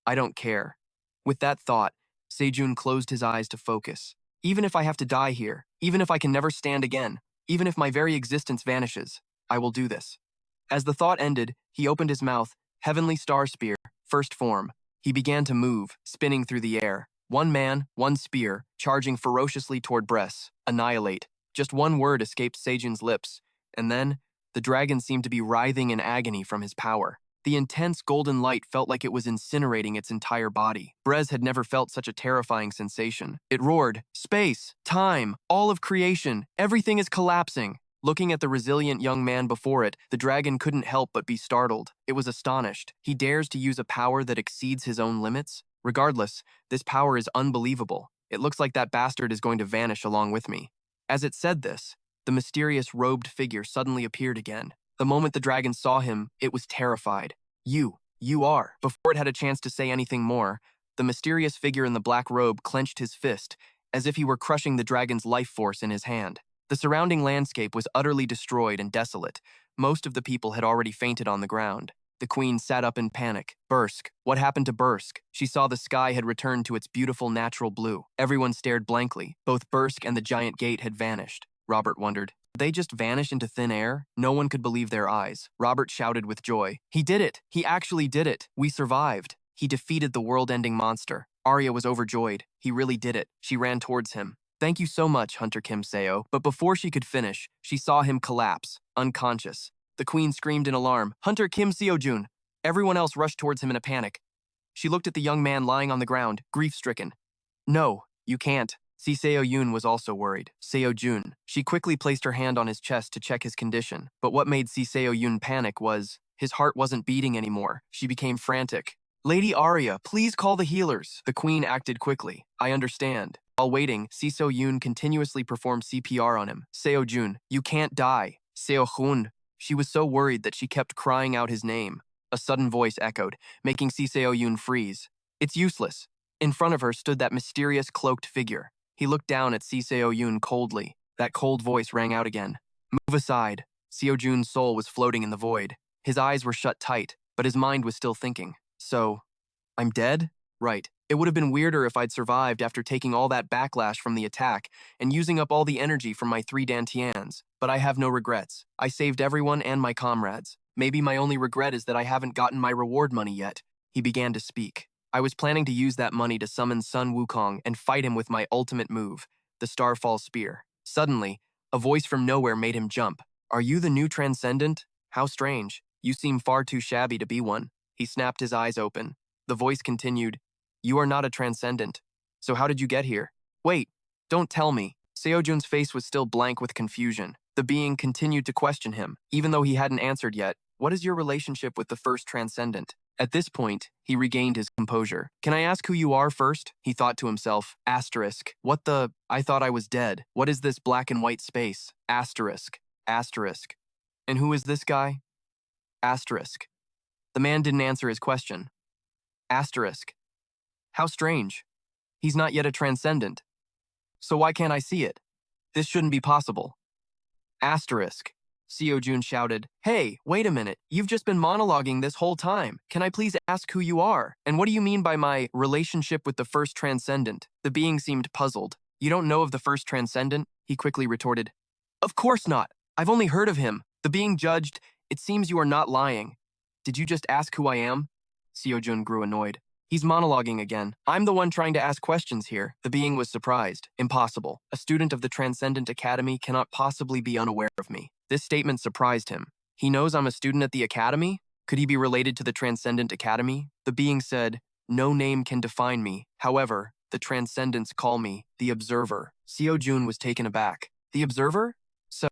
S1: I don't care. With that thought, Sejun closed his eyes to focus. Even if I have to die here, even if I can never stand again, even if my very existence vanishes, I will do this. As the thought ended, he opened his mouth, Heavenly Star Spear, first form. He began to move, spinning through the air. One man, one spear, charging ferociously toward Bress. Annihilate. Just one word escaped Sejun's lips, and then, the dragon seemed to be writhing in agony from his power. The intense golden light felt like it was incinerating its entire body. Brez had never felt such a terrifying sensation. It roared, space, time, all of creation, everything is collapsing. Looking at the resilient young man before it, the dragon couldn't help but be startled. It was astonished. He dares to use a power that exceeds his own limits? Regardless, this power is unbelievable. It looks like that bastard is going to vanish along with me. As it said this, the mysterious robed figure suddenly appeared again. The moment the dragon saw him, it was terrified. You are. Before it had a chance to say anything more, the mysterious figure in the black robe clenched his fist, as if he were crushing the dragon's life force in his hand. The surrounding landscape was utterly destroyed and desolate. Most of the people had already fainted on the ground. The queen sat up in panic. Bursk. What happened to Bursk? She saw the sky had returned to its beautiful natural blue. Everyone stared blankly. Both Bursk and the giant gate had vanished. Robert wondered. Did they just vanish into thin air? No one could believe their eyes. Robert shouted with joy. He did it! He actually did it! We survived! He defeated the world-ending monster. Arya was overjoyed. He really did it. She ran towards him. Thank you so much, Hunter Kim Seo. But before she could finish, she saw him collapse, unconscious. The queen screamed in alarm, Hunter Kim Seo-jun! Everyone else rushed towards him in a panic. She looked at the young man lying on the ground, grief-stricken. No, you can't. Si Seo-yun was also worried. Seo-jun. She quickly placed her hand on his chest to check his condition. But what made Si Seo-yun panic was, his heart wasn't beating anymore. She became frantic. Lady Arya, please call the healers. The queen acted quickly. I understand. While waiting, Si Seo-yun continuously performed CPR on him. Seo-jun, you can't die. Seo-hun. She was so worried that she kept crying out his name. A sudden voice echoed, making Si Seo-yun freeze. It's useless. In front of her stood that mysterious cloaked figure. He looked down at Si Seo-yun coldly. That cold voice rang out again. Move aside. Seo-jun's soul was floating in the void. His eyes were shut tight, but his mind was still thinking. So, I'm dead? Right. It would have been weirder if I'd survived after taking all that backlash from the attack and using up all the energy from my 3 dantians. But I have no regrets. I saved everyone and my comrades. Maybe my only regret is that I haven't gotten my reward money yet. He began to speak. I was planning to use that money to summon Sun Wukong and fight him with my ultimate move, the Starfall Spear. Suddenly, a voice from nowhere made him jump. Are you the new Transcendent? How strange. You seem far too shabby to be one. He snapped his eyes open. The voice continued, You are not a Transcendent. So how did you get here? Wait, don't tell me. Seo-jun's face was still blank with confusion. The being continued to question him, even though he hadn't answered yet. What is your relationship with the first Transcendent? At this point, he regained his composure. Can I ask who you are first? He thought to himself. Asterisk. What the? I thought I was dead. What is this black and white space? Asterisk. Asterisk. And who is this guy? Asterisk. The man didn't answer his question. Asterisk. How strange. He's not yet a transcendent. So why can't I see it? This shouldn't be possible. Asterisk. Sejun shouted, "Hey, wait a minute. You've just been monologuing this whole time. Can I please ask who you are? And what do you mean by my relationship with the first transcendent?" The being seemed puzzled. "You don't know of the first transcendent?" He quickly retorted. "Of course not. I've only heard of him." The being judged, "It seems you are not lying. Did you just ask who I am?" Sejun grew annoyed. He's monologuing again. "I'm the one trying to ask questions here." The being was surprised. "Impossible. A student of the Transcendent Academy cannot possibly be unaware of me." This statement surprised him. He knows I'm a student at the academy? Could he be related to the Transcendent Academy? The being said, "No name can define me. However, the Transcendents call me the Observer." Sejun was taken aback. "The Observer? So,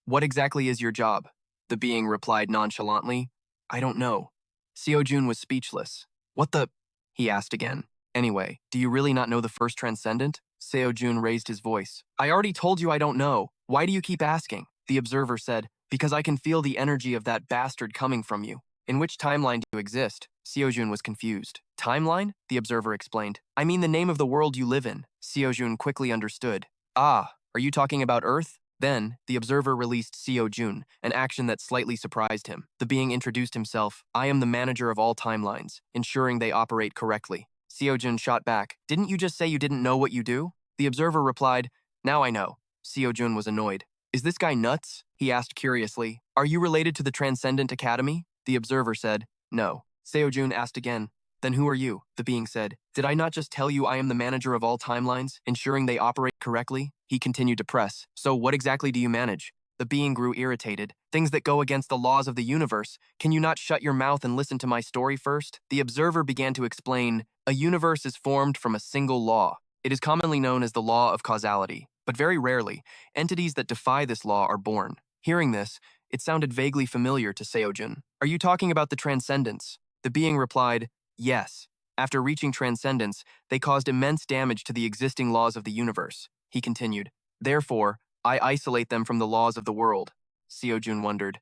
S1: what exactly is your job?" The being replied nonchalantly, "I don't know." Sejun was speechless. "What the?" he asked again. "Anyway, do you really not know the first Transcendent?" Sejun raised his voice. "I already told you I don't know. Why do you keep asking?" The Observer said, "Because I can feel the energy of that bastard coming from you." "In which timeline do you exist?" Sejun was confused. "Timeline?" The Observer explained. "I mean the name of the world you live in." Sejun quickly understood. "Ah, are you talking about Earth?" Then, the Observer released Sejun, an action that slightly surprised him. The being introduced himself. "I am the manager of all timelines, ensuring they operate correctly." Sejun shot back, "Didn't you just say you didn't know what you do?" The Observer replied, "Now I know." Sejun was annoyed. "Is this guy nuts?" he asked curiously. "Are you related to the Transcendent Academy?" The Observer said, "No." Sejun asked again, "Then who are you?" The being said, "Did I not just tell you I am the manager of all timelines, ensuring they operate correctly?" He continued to press. "So what exactly do you manage?" The being grew irritated. "Things that go against the laws of the universe. Can you not shut your mouth and listen to my story first?" The Observer began to explain, "A universe is formed from a single law. It is commonly known as the law of causality, but very rarely, entities that defy this law are born." Hearing this, it sounded vaguely familiar to Sejun. "Are you talking about the Transcendents?" The being replied, "Yes. After reaching Transcendence, they caused immense damage to the existing laws of the universe." He continued, "Therefore, I isolate them from the laws of the world." Sejun wondered.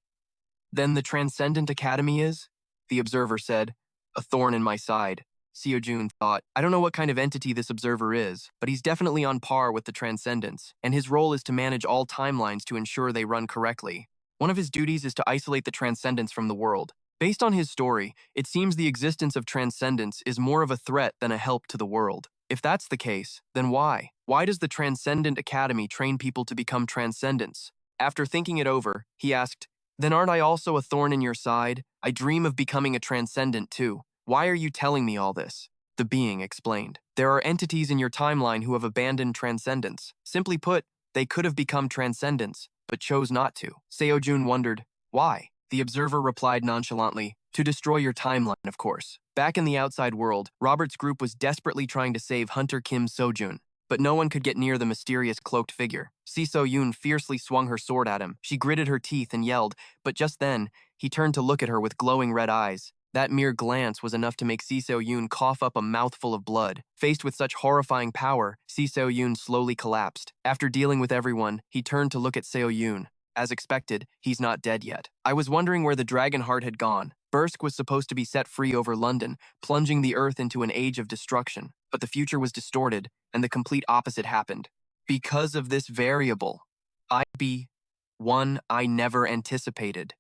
S1: "Then the Transcendent Academy is?" The Observer said, "A thorn in my side." Sejun thought, "I don't know what kind of entity this Observer is, but he's definitely on par with the Transcendents, and his role is to manage all timelines to ensure they run correctly. One of his duties is to isolate the Transcendents from the world. Based on his story, it seems the existence of Transcendents is more of a threat than a help to the world. If that's the case, then why? Why does the Transcendent Academy train people to become Transcendents?" After thinking it over, he asked, "Then aren't I also a thorn in your side? I dream of becoming a Transcendent too. Why are you telling me all this?" The being explained, "There are entities in your timeline who have abandoned Transcendence. Simply put, they could have become Transcendents, but chose not to." Sejun wondered, "Why?" The Observer replied nonchalantly, "To destroy your timeline, of course." Back in the outside world, Robert's group was desperately trying to save Hunter Kim Sejun, but no one could get near the mysterious cloaked figure. Si So-yoon fiercely swung her sword at him. She gritted her teeth and yelled, but just then, he turned to look at her with glowing red eyes. That mere glance was enough to make Si So-yoon cough up a mouthful of blood. Faced with such horrifying power, Si So-yoon slowly collapsed. After dealing with everyone, he turned to look at Seo-yoon. As expected, he's not dead yet. "I was wondering where the dragon heart had gone. Bursk was supposed to be set free over London, plunging the Earth into an age of destruction. But the future was distorted, and the complete opposite happened. Because of this variable, one I never anticipated.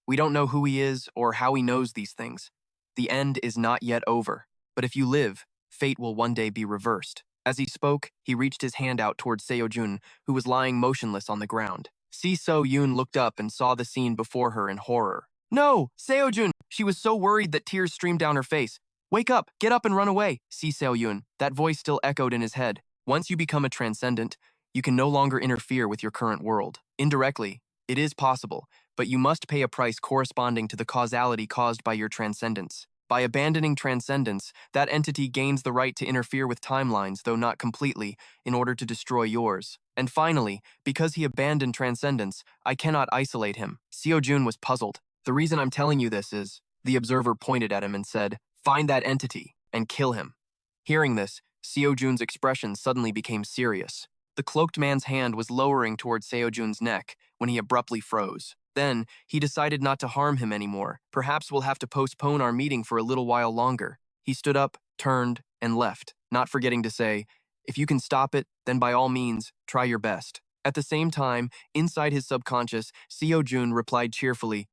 S1: We don't know who he is or how he knows these things. The end is not yet over. But if you live, fate will one day be reversed." As he spoke, he reached his hand out toward Seo-jun, who was lying motionless on the ground. Si So-yoon looked up and saw the scene before her in horror. "No, Seo-jun!" She was so worried that tears streamed down her face. "Wake up! Get up and run away!" Si Seo-yoon. That voice still echoed in his head. "Once you become a transcendent, you can no longer interfere with your current world. Indirectly, it is possible, but you must pay a price corresponding to the causality caused by your transcendence. By abandoning transcendence, that entity gains the right to interfere with timelines, though not completely, in order to destroy yours. And finally, because he abandoned transcendence, I cannot isolate him." Seo-jun was puzzled. "The reason I'm telling you this is," the Observer pointed at him and said, "Find that entity and kill him." Hearing this, Seo-jun's expression suddenly became serious. The cloaked man's hand was lowering towards Seo-jun's neck when he abruptly froze. Then, he decided not to harm him anymore. Perhaps we'll have to postpone our meeting for a little while longer. He stood up, turned, and left, not forgetting to say, if you can stop it, then by all means, try your best. At the same time, inside his subconscious, Seo-jun replied cheerfully,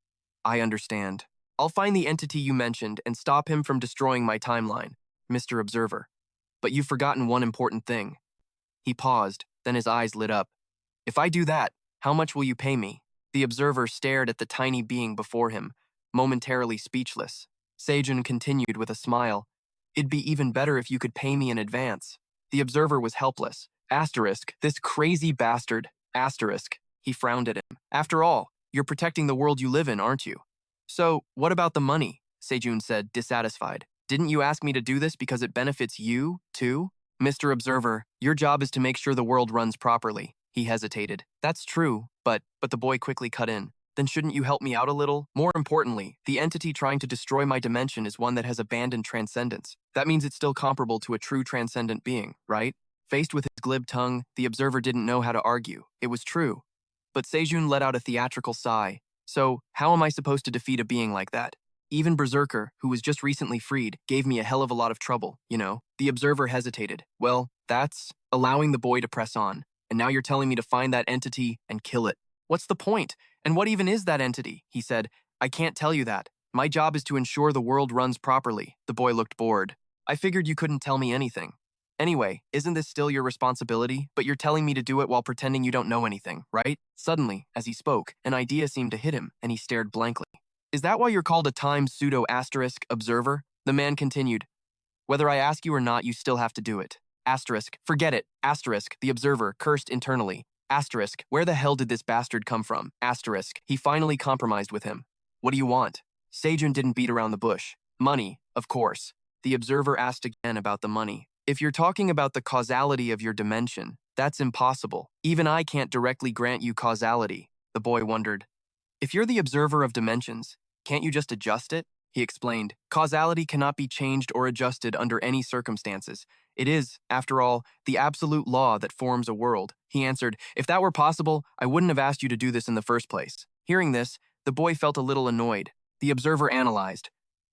S1: I understand. I'll find the entity you mentioned and stop him from destroying my timeline, Mr. Observer. But you've forgotten one important thing. He paused, then his eyes lit up. If I do that, how much will you pay me? The observer stared at the tiny being before him, momentarily speechless. Sejun continued with a smile. It'd be even better if you could pay me in advance. The observer was helpless. Asterisk, this crazy bastard. Asterisk, he frowned at him. After all, you're protecting the world you live in, aren't you? So, what about the money? Sejun said, dissatisfied. Didn't you ask me to do this because it benefits you, too? Mr. Observer, your job is to make sure the world runs properly. He hesitated. That's true, but the boy quickly cut in. Then shouldn't you help me out a little? More importantly, the entity trying to destroy my dimension is one that has abandoned transcendence. That means it's still comparable to a true transcendent being, right? Faced with his glib tongue, the observer didn't know how to argue. It was true. But Sejun let out a theatrical sigh. So, how am I supposed to defeat a being like that? Even Berserker, who was just recently freed, gave me a hell of a lot of trouble, you know? The observer hesitated. Well, that's allowing the boy to press on. And now you're telling me to find that entity and kill it. What's the point? And what even is that entity? He said. I can't tell you that. My job is to ensure the world runs properly. The boy looked bored. I figured you couldn't tell me anything. Anyway, isn't this still your responsibility? But you're telling me to do it while pretending you don't know anything, right? Suddenly, as he spoke, an idea seemed to hit him, and he stared blankly. Is that why you're called a time pseudo-asterisk observer? The man continued. Whether I ask you or not, you still have to do it. Asterisk, forget it. Asterisk, the observer cursed internally. Asterisk, where the hell did this bastard come from? Asterisk, he finally compromised with him. What do you want? Sejun didn't beat around the bush. Money, of course. The observer asked again about the money. If you're talking about the causality of your dimension, that's impossible. Even I can't directly grant you causality. The boy wondered. If you're the observer of dimensions, can't you just adjust it? He explained. Causality cannot be changed or adjusted under any circumstances. It is, after all, the absolute law that forms a world. He answered, if that were possible, I wouldn't have asked you to do this in the first place. Hearing this, the boy felt a little annoyed. The observer analyzed.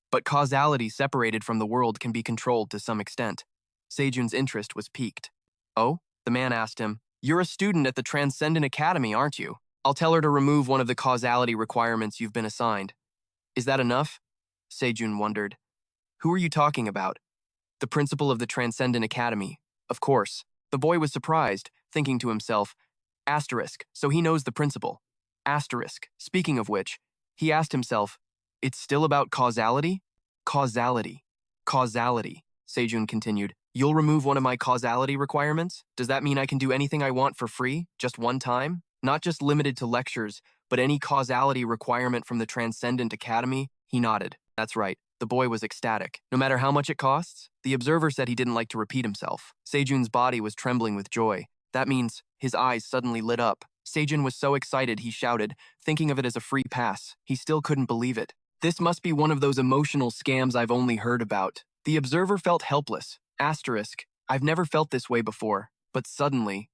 S1: But causality separated from the world can be controlled to some extent. Sejun's interest was piqued. Oh? The man asked him. You're a student at the Transcendent Academy, aren't you? I'll tell her to remove one of the causality requirements you've been assigned. Is that enough? Sejun wondered. Who are you talking about? The principal of the Transcendent Academy. Of course. The boy was surprised, thinking to himself, asterisk, so he knows the principal. Asterisk, speaking of which, he asked himself, it's still about causality? Causality. Causality, Sejun continued. You'll remove one of my causality requirements? Does that mean I can do anything I want for free, just one time? Not just limited to lectures, but any causality requirement from the Transcendent Academy? He nodded. That's right. The boy was ecstatic. No matter how much it costs? The observer said he didn't like to repeat himself. Sejun's body was trembling with joy. That means his eyes suddenly lit up. Sejun was so excited he shouted, thinking of it as a free pass. He still couldn't believe it. This must be one of those emotional scams I've only heard about. The observer felt helpless. Asterisk, I've never felt this way before. But suddenly,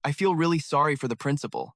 S1: I feel really sorry for the principal.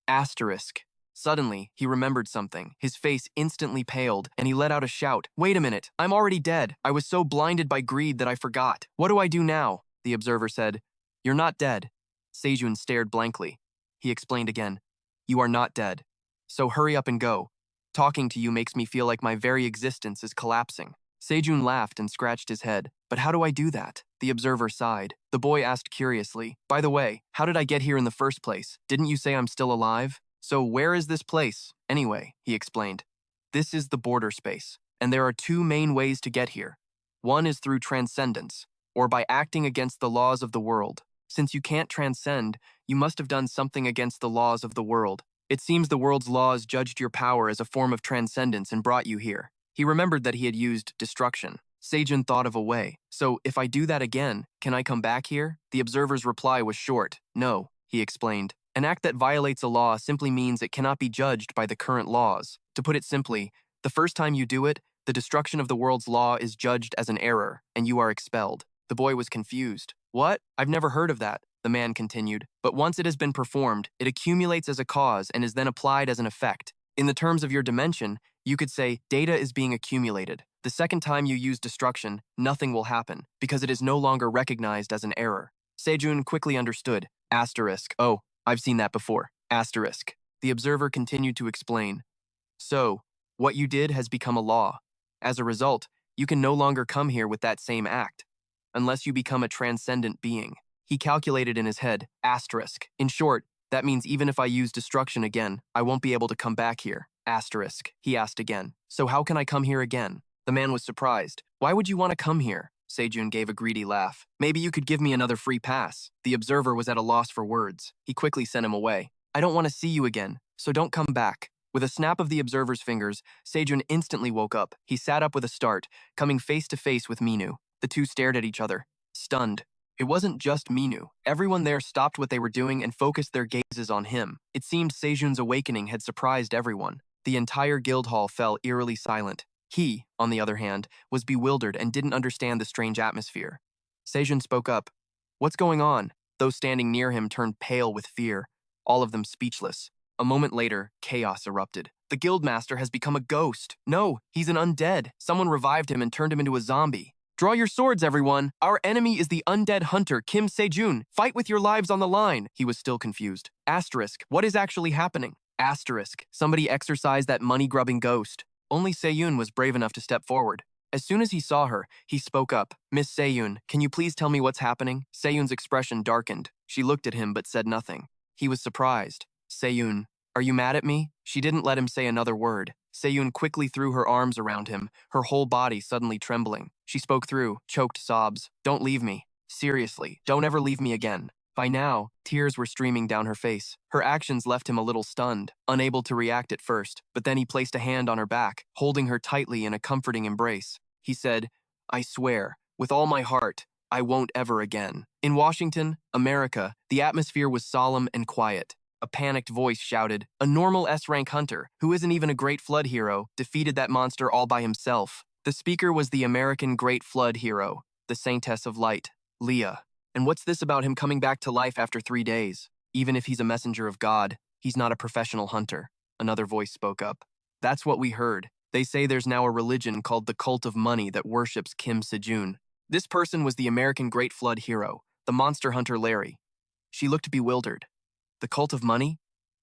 S1: Asterisk. Suddenly, he remembered something. His face instantly paled, and he let out a shout. Wait a minute, I'm already dead. I was so blinded by greed that I forgot. What do I do now? The observer said. You're not dead. Sejun stared blankly. He explained again. You are not dead. So hurry up and go. Talking to you makes me feel like my very existence is collapsing. Sejun laughed and scratched his head. But how do I do that? The observer sighed. The boy asked curiously. By the way, how did I get here in the first place? Didn't you say I'm still alive? So where is this place? Anyway, he explained. This is the border space, and there are two main ways to get here. One is through transcendence, or by acting against the laws of the world. Since you can't transcend, you must have done something against the laws of the world. It seems the world's laws judged your power as a form of transcendence and brought you here. He remembered that he had used destruction. Sejun thought of a way. So if I do that again, can I come back here? The observer's reply was short. No, he explained. An act that violates a law simply means it cannot be judged by the current laws. To put it simply, the first time you do it, the destruction of the world's law is judged as an error, and you are expelled. The boy was confused. What? I've never heard of that. the man continued. But once it has been performed, it accumulates as a cause and is then applied as an effect. In the terms of your dimension, you could say data is being accumulated. The second time you use destruction, nothing will happen, because it is no longer recognized as an error. Sejun quickly understood. Asterisk. Oh, I've seen that before. Asterisk. The observer continued to explain. So, what you did has become a law. As a result, you can no longer come here with that same act, unless you become a transcendent being. He calculated in his head. Asterisk. In short, that means even if I use destruction again, I won't be able to come back here. Asterisk. He asked again. So how can I come here again? The man was surprised. Why would you want to come here? Sejun gave a greedy laugh. Maybe you could give me another free pass. The observer was at a loss for words. He quickly sent him away. I don't want to see you again, so don't come back. With a snap of the observer's fingers, Sejun instantly woke up. He sat up with a start, coming face to face with Minu. The two stared at each other, stunned. It wasn't just Minu. Everyone there stopped what they were doing and focused their gazes on him. It seemed Sejun's awakening had surprised everyone. The entire guild hall fell eerily silent. He, on the other hand, was bewildered and didn't understand the strange atmosphere. Sejun spoke up. What's going on? Those standing near him turned pale with fear, all of them speechless. A moment later, chaos erupted. The guildmaster has become a ghost. No, he's an undead. Someone revived him and turned him into a zombie. Draw your swords, everyone. Our enemy is the undead hunter, Kim Sejun. Fight with your lives on the line. He was still confused. Asterisk. What is actually happening? Asterisk. Somebody exorcised that money-grubbing ghost. Only Sejun was brave enough to step forward. As soon as he saw her, he spoke up. Miss Sejun, can you please tell me what's happening? Sejun's expression darkened. She looked at him but said nothing. He was surprised. Sejun, are you mad at me? She didn't let him say another word. Sejun quickly threw her arms around him, her whole body suddenly trembling. She spoke through choked sobs. Don't leave me. Seriously, don't ever leave me again. By now, tears were streaming down her face. Her actions left him a little stunned, unable to react at first, but then he placed a hand on her back, holding her tightly in a comforting embrace. He said, I swear, with all my heart, I won't ever again. In Washington, America, the atmosphere was solemn and quiet. A panicked voice shouted, a normal S-rank hunter, who isn't even a Great Flood hero, defeated that monster all by himself. The speaker was the American Great Flood hero, the Saintess of Light, Leah. And what's this about him coming back to life after 3 days? Even if he's a messenger of God, he's not a professional hunter. Another voice spoke up. That's what we heard. They say there's now a religion called the Cult of Money that worships Kim Sejun. This person was the American Great Flood hero, the monster hunter Larry. She looked bewildered. The Cult of Money?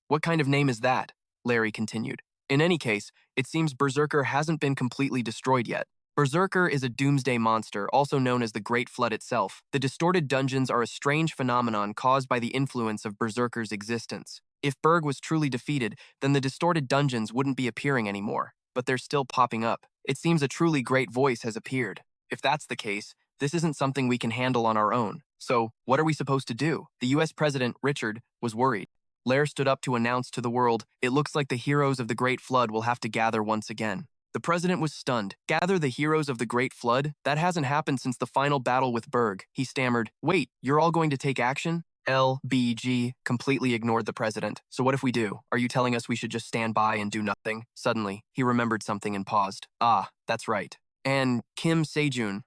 S1: What kind of name is that? Larry continued. In any case, it seems Berserker hasn't been completely destroyed yet. Berserker is a doomsday monster, also known as the Great Flood itself. The distorted dungeons are a strange phenomenon caused by the influence of Berserker's existence. If Berg was truly defeated, then the distorted dungeons wouldn't be appearing anymore. But they're still popping up. It seems a truly great voice has appeared. If that's the case, this isn't something we can handle on our own. So, what are we supposed to do? The US President, Richard, was worried. Lair stood up to announce to the world, it looks like the heroes of the Great Flood will have to gather once again. The president was stunned. Gather the heroes of the Great Flood? That hasn't happened since the final battle with Berg. He stammered, wait, you're all going to take action? LBG completely ignored the president. So what if we do? Are you telling us we should just stand by and do nothing? Suddenly, he remembered something and paused. Ah, that's right. And Kim Sejun.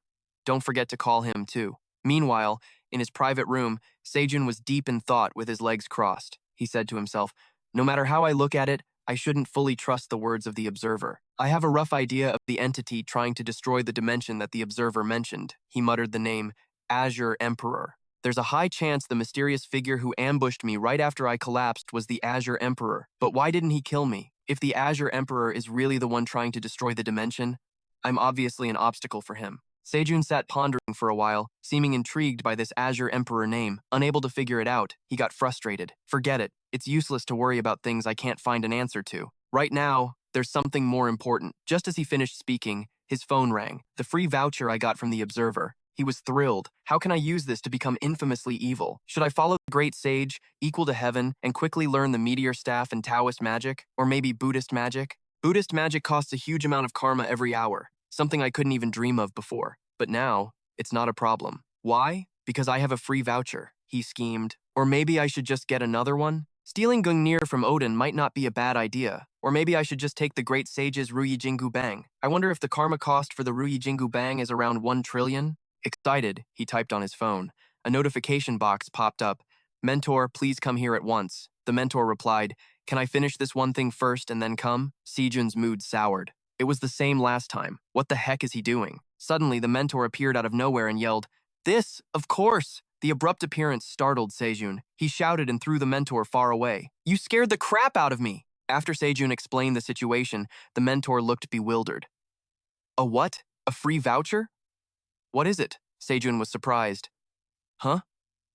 S1: Don't forget to call him too. Meanwhile, in his private room, Sejun was deep in thought with his legs crossed. He said to himself, no matter how I look at it, I shouldn't fully trust the words of the observer. I have a rough idea of the entity trying to destroy the dimension that the observer mentioned. He muttered the name Azure Emperor. There's a high chance the mysterious figure who ambushed me right after I collapsed was the Azure Emperor. But why didn't he kill me? If the Azure Emperor is really the one trying to destroy the dimension, I'm obviously an obstacle for him. Sejun sat pondering for a while, seeming intrigued by this Azure Emperor name. Unable to figure it out, he got frustrated. Forget it. It's useless to worry about things I can't find an answer to. Right now, there's something more important. Just as he finished speaking, his phone rang. The free voucher I got from the observer. He was thrilled. How can I use this to become infamously evil? Should I follow the great sage, equal to heaven, and quickly learn the meteor staff and Taoist magic? Or maybe Buddhist magic? Buddhist magic costs a huge amount of karma every hour. Something I couldn't even dream of before. But now, it's not a problem. Why? Because I have a free voucher, he schemed. Or maybe I should just get another one? Stealing Gungnir from Odin might not be a bad idea. Or maybe I should just take the great sage's Ruyi Jingu Bang. I wonder if the karma cost for the Ruyi Jingu Bang is around 1 trillion? Excited, he typed on his phone. A notification box popped up. Mentor, please come here at once. The mentor replied, can I finish this one thing first and then come? Sejun's mood soured. It was the same last time. What the heck is he doing? Suddenly, the mentor appeared out of nowhere and yelled, this, of course! The abrupt appearance startled Sejun. He shouted and threw the mentor far away. You scared the crap out of me! After Sejun explained the situation, the mentor looked bewildered. A what? A free voucher? What is it? Sejun was surprised. Huh?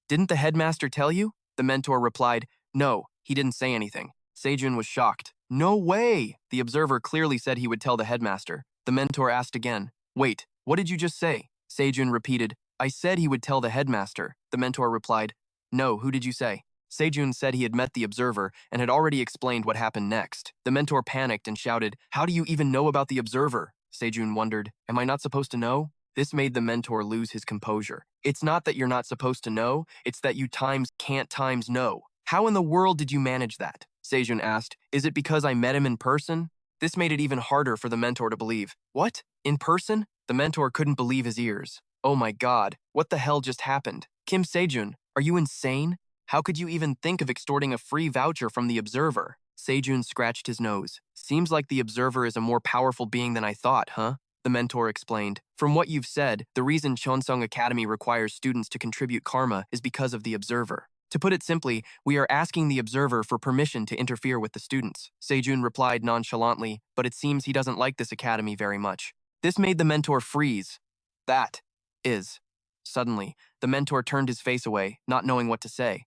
S1: Didn't the headmaster tell you? The mentor replied, no, he didn't say anything. Sejun was shocked. No way! The observer clearly said he would tell the headmaster. The mentor asked again, wait, what did you just say? Sejun repeated, I said he would tell the headmaster. The mentor replied, no, who did you say? Sejun said he had met the observer and had already explained what happened next. The mentor panicked and shouted, how do you even know about the observer? Sejun wondered, am I not supposed to know? This made the mentor lose his composure. It's not that you're not supposed to know, it's that you can't know. How in the world did you manage that? Sejun asked, is it because I met him in person? This made it even harder for the mentor to believe. What? In person? The mentor couldn't believe his ears. Oh my god, what the hell just happened? Kim Sejun, are you insane? How could you even think of extorting a free voucher from the observer? Sejun scratched his nose. Seems like the observer is a more powerful being than I thought, huh? The mentor explained. From what you've said, the reason Chonsung Academy requires students to contribute karma is because of the observer. To put it simply, we are asking the observer for permission to interfere with the students. Sejun replied nonchalantly, but it seems he doesn't like this academy very much. This made the mentor freeze. That is. Suddenly, the mentor turned his face away, not knowing what to say.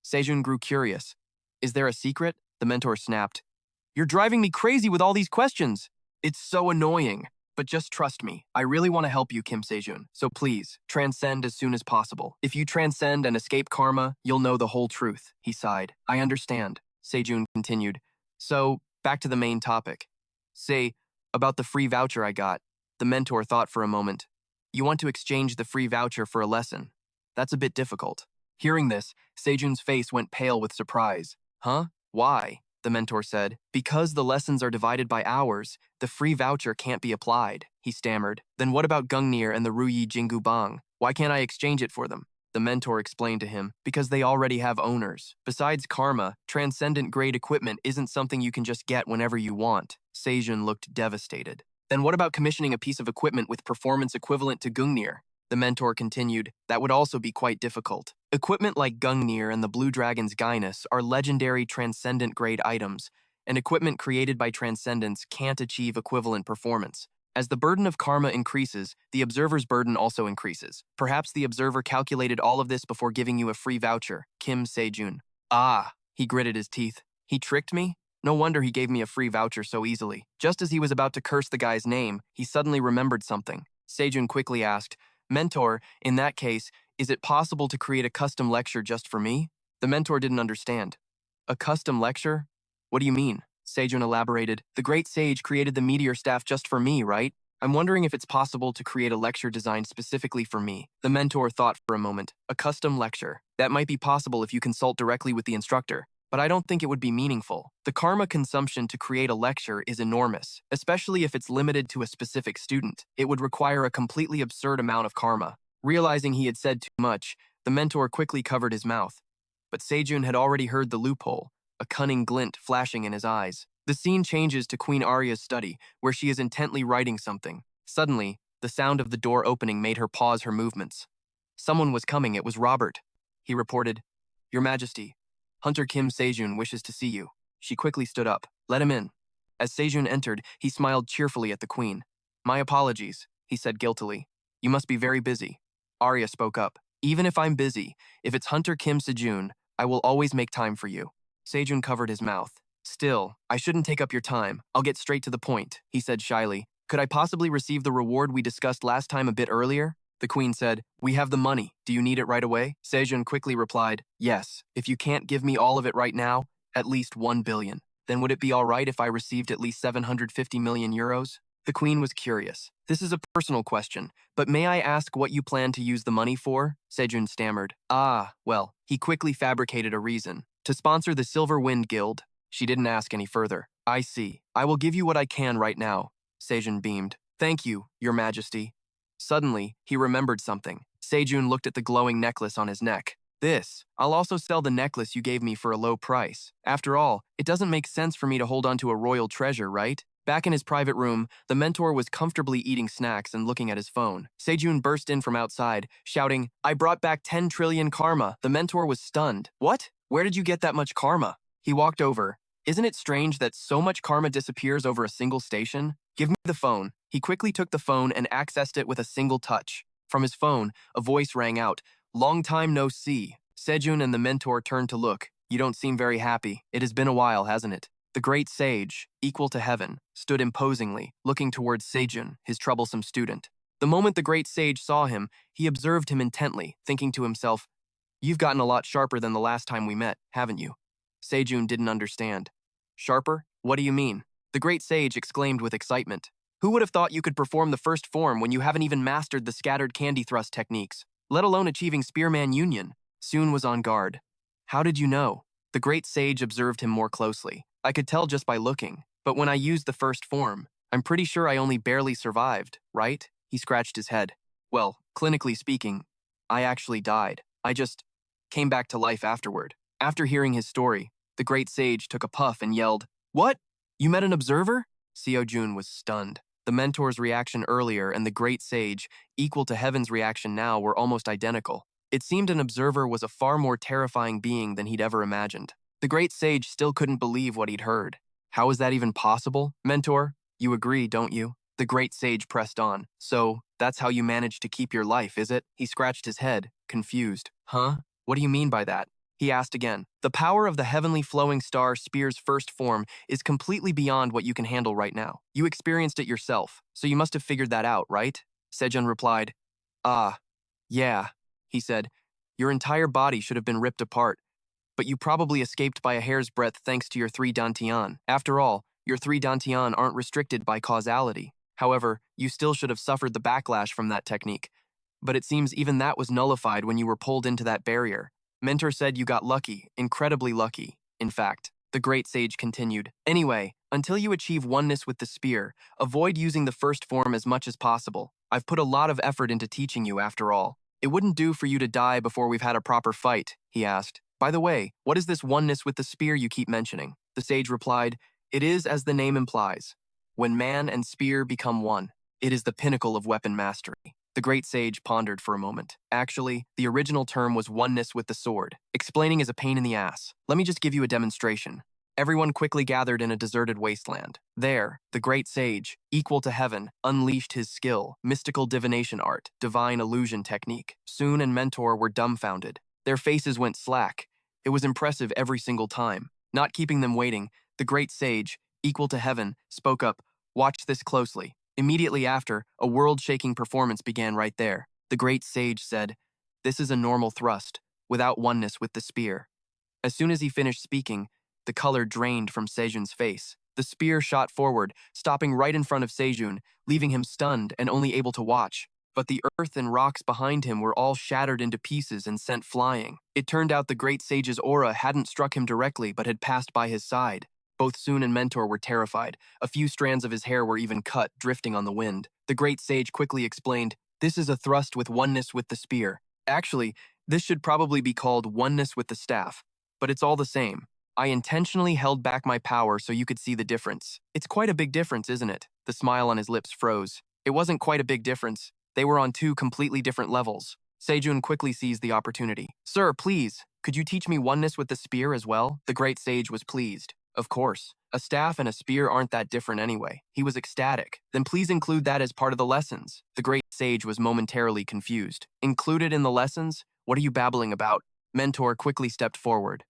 S1: Sejun grew curious. Is there a secret? The mentor snapped. You're driving me crazy with all these questions. It's so annoying. But just trust me, I really want to help you, Kim Sejun. So please, transcend as soon as possible. If you transcend and escape karma, you'll know the whole truth, he sighed. I understand, Sejun continued. So, back to the main topic. Say, about the free voucher I got. The mentor thought for a moment. You want to exchange the free voucher for a lesson. That's a bit difficult. Hearing this, Sejun's face went pale with surprise. Huh? Why? The mentor said. Because the lessons are divided by hours, the free voucher can't be applied, he stammered. Then what about Gungnir and the Ruyi Jingu Bang? Why can't I exchange it for them? The mentor explained to him, because they already have owners. Besides karma, transcendent grade equipment isn't something you can just get whenever you want. Sejun looked devastated. Then what about commissioning a piece of equipment with performance equivalent to Gungnir? The mentor continued, that would also be quite difficult. Equipment like Gungnir and the Blue Dragon's Gynus are legendary transcendent grade items, and equipment created by transcendents can't achieve equivalent performance. As the burden of karma increases, the observer's burden also increases. Perhaps the observer calculated all of this before giving you a free voucher, Kim Sejun. Ah, he gritted his teeth. He tricked me? No wonder he gave me a free voucher so easily. Just as he was about to curse the guy's name, he suddenly remembered something. Sejun quickly asked, Mentor, in that case, is it possible to create a custom lecture just for me? The mentor didn't understand. A custom lecture? What do you mean? Sejun elaborated. The great sage created the meteor staff just for me, right? I'm wondering if it's possible to create a lecture designed specifically for me. The mentor thought for a moment. A custom lecture. That might be possible if you consult directly with the instructor, but I don't think it would be meaningful. The karma consumption to create a lecture is enormous, especially if it's limited to a specific student. It would require a completely absurd amount of karma. Realizing he had said too much, the mentor quickly covered his mouth. But Sejun had already heard the loophole, a cunning glint flashing in his eyes. The scene changes to Queen Arya's study, where she is intently writing something. Suddenly, the sound of the door opening made her pause her movements. Someone was coming, it was Robert. He reported, Your Majesty, Hunter Kim Sejun wishes to see you. She quickly stood up. Let him in. As Sejun entered, he smiled cheerfully at the queen. My apologies, he said guiltily. You must be very busy. Arya spoke up. Even if I'm busy, if it's Hunter Kim Sejun, I will always make time for you. Sejun covered his mouth. Still, I shouldn't take up your time. I'll get straight to the point, he said shyly. Could I possibly receive the reward we discussed last time a bit earlier? The queen said, We have the money. Do you need it right away? Sejun quickly replied, Yes. If you can't give me all of it right now, at least 1 billion. Then would it be all right if I received at least 750 million euros? The queen was curious. This is a personal question, but may I ask what you plan to use the money for? Sejun stammered. Well, he quickly fabricated a reason. To sponsor the Silver Wind Guild. She didn't ask any further. I see. I will give you what I can right now. Sejun beamed. Thank you, Your Majesty. Suddenly, he remembered something. Sejun looked at the glowing necklace on his neck. I'll also sell the necklace you gave me for a low price. After all, it doesn't make sense for me to hold on to a royal treasure, right? Back in his private room, the mentor was comfortably eating snacks and looking at his phone. Sejun burst in from outside, shouting, "I brought back 10 trillion karma." The mentor was stunned. "What? Where did you get that much karma?" He walked over. "Isn't it strange that so much karma disappears over a single station? Give me the phone." He quickly took the phone and accessed it with a single touch. From his phone, a voice rang out, "Long time no see." Sejun and the mentor turned to look. "You don't seem very happy. It has been a while, hasn't it?" The great sage, equal to heaven, stood imposingly, looking towards Sejun, his troublesome student. The moment the great sage saw him, he observed him intently, thinking to himself, "You've gotten a lot sharper than the last time we met, haven't you?" Sejun didn't understand. "Sharper? What do you mean?" The great sage exclaimed with excitement. "Who would have thought you could perform the first form when you haven't even mastered the scattered candy thrust techniques, let alone achieving Spearman Union?" Soon was on guard. "How did you know?" The great sage observed him more closely. "I could tell just by looking, but when I used the first form, I'm pretty sure I only barely survived, right?" He scratched his head. "Well, clinically speaking, I actually died. I just came back to life afterward." After hearing his story, the great sage took a puff and yelled, "What? You met an observer?" Seo-jun was stunned. The mentor's reaction earlier and the great sage, equal to Heaven's reaction now, were almost identical. It seemed an observer was a far more terrifying being than he'd ever imagined. The great sage still couldn't believe what he'd heard. "How is that even possible, mentor? You agree, don't you?" The great sage pressed on. "So, that's how you managed to keep your life, is it?" He scratched his head, confused. "Huh? What do you mean by that?" He asked again. "The power of the heavenly flowing star spear's first form is completely beyond what you can handle right now. You experienced it yourself, so you must have figured that out, right?" Sejun replied. "Ah, yeah," he said. "Your entire body should have been ripped apart, but you probably escaped by a hair's breadth thanks to your 3 dantian. After all, your 3 dantian aren't restricted by causality. However, you still should have suffered the backlash from that technique. But it seems even that was nullified when you were pulled into that barrier. Mentor said you got lucky, incredibly lucky, in fact." The great sage continued. "Anyway, until you achieve oneness with the spear, avoid using the first form as much as possible. I've put a lot of effort into teaching you after all. It wouldn't do for you to die before we've had a proper fight," he asked. "By the way, what is this oneness with the spear you keep mentioning?" The sage replied, "It is as the name implies. When man and spear become one, it is the pinnacle of weapon mastery." The great sage pondered for a moment. "Actually, the original term was oneness with the sword. Explaining is a pain in the ass. Let me just give you a demonstration." Everyone quickly gathered in a deserted wasteland. There, the great sage, equal to heaven, unleashed his skill, mystical divination art, divine illusion technique. Soon and mentor were dumbfounded. Their faces went slack. It was impressive every single time. Not keeping them waiting, the great sage, equal to heaven, spoke up. "Watch this closely." Immediately after, a world-shaking performance began right there. The great sage said, "This is a normal thrust, without oneness with the spear." As soon as he finished speaking, the color drained from Sejun's face. The spear shot forward, stopping right in front of Sejun, leaving him stunned and only able to watch. But the earth and rocks behind him were all shattered into pieces and sent flying. It turned out the great sage's aura hadn't struck him directly but had passed by his side. Both Soon and Mentor were terrified. A few strands of his hair were even cut, drifting on the wind. The great sage quickly explained, "This is a thrust with oneness with the spear. Actually, this should probably be called oneness with the staff, but it's all the same. I intentionally held back my power so you could see the difference." "It's quite a big difference, isn't it?" The smile on his lips froze. It wasn't quite a big difference. They were on two completely different levels. Sejun quickly seized the opportunity. "Sir, please, could you teach me oneness with the spear as well?" The great sage was pleased. "Of course. A staff and a spear aren't that different anyway." He was ecstatic. "Then please include that as part of the lessons." The great sage was momentarily confused. "Included in the lessons? What are you babbling about?" Mentor quickly stepped forward.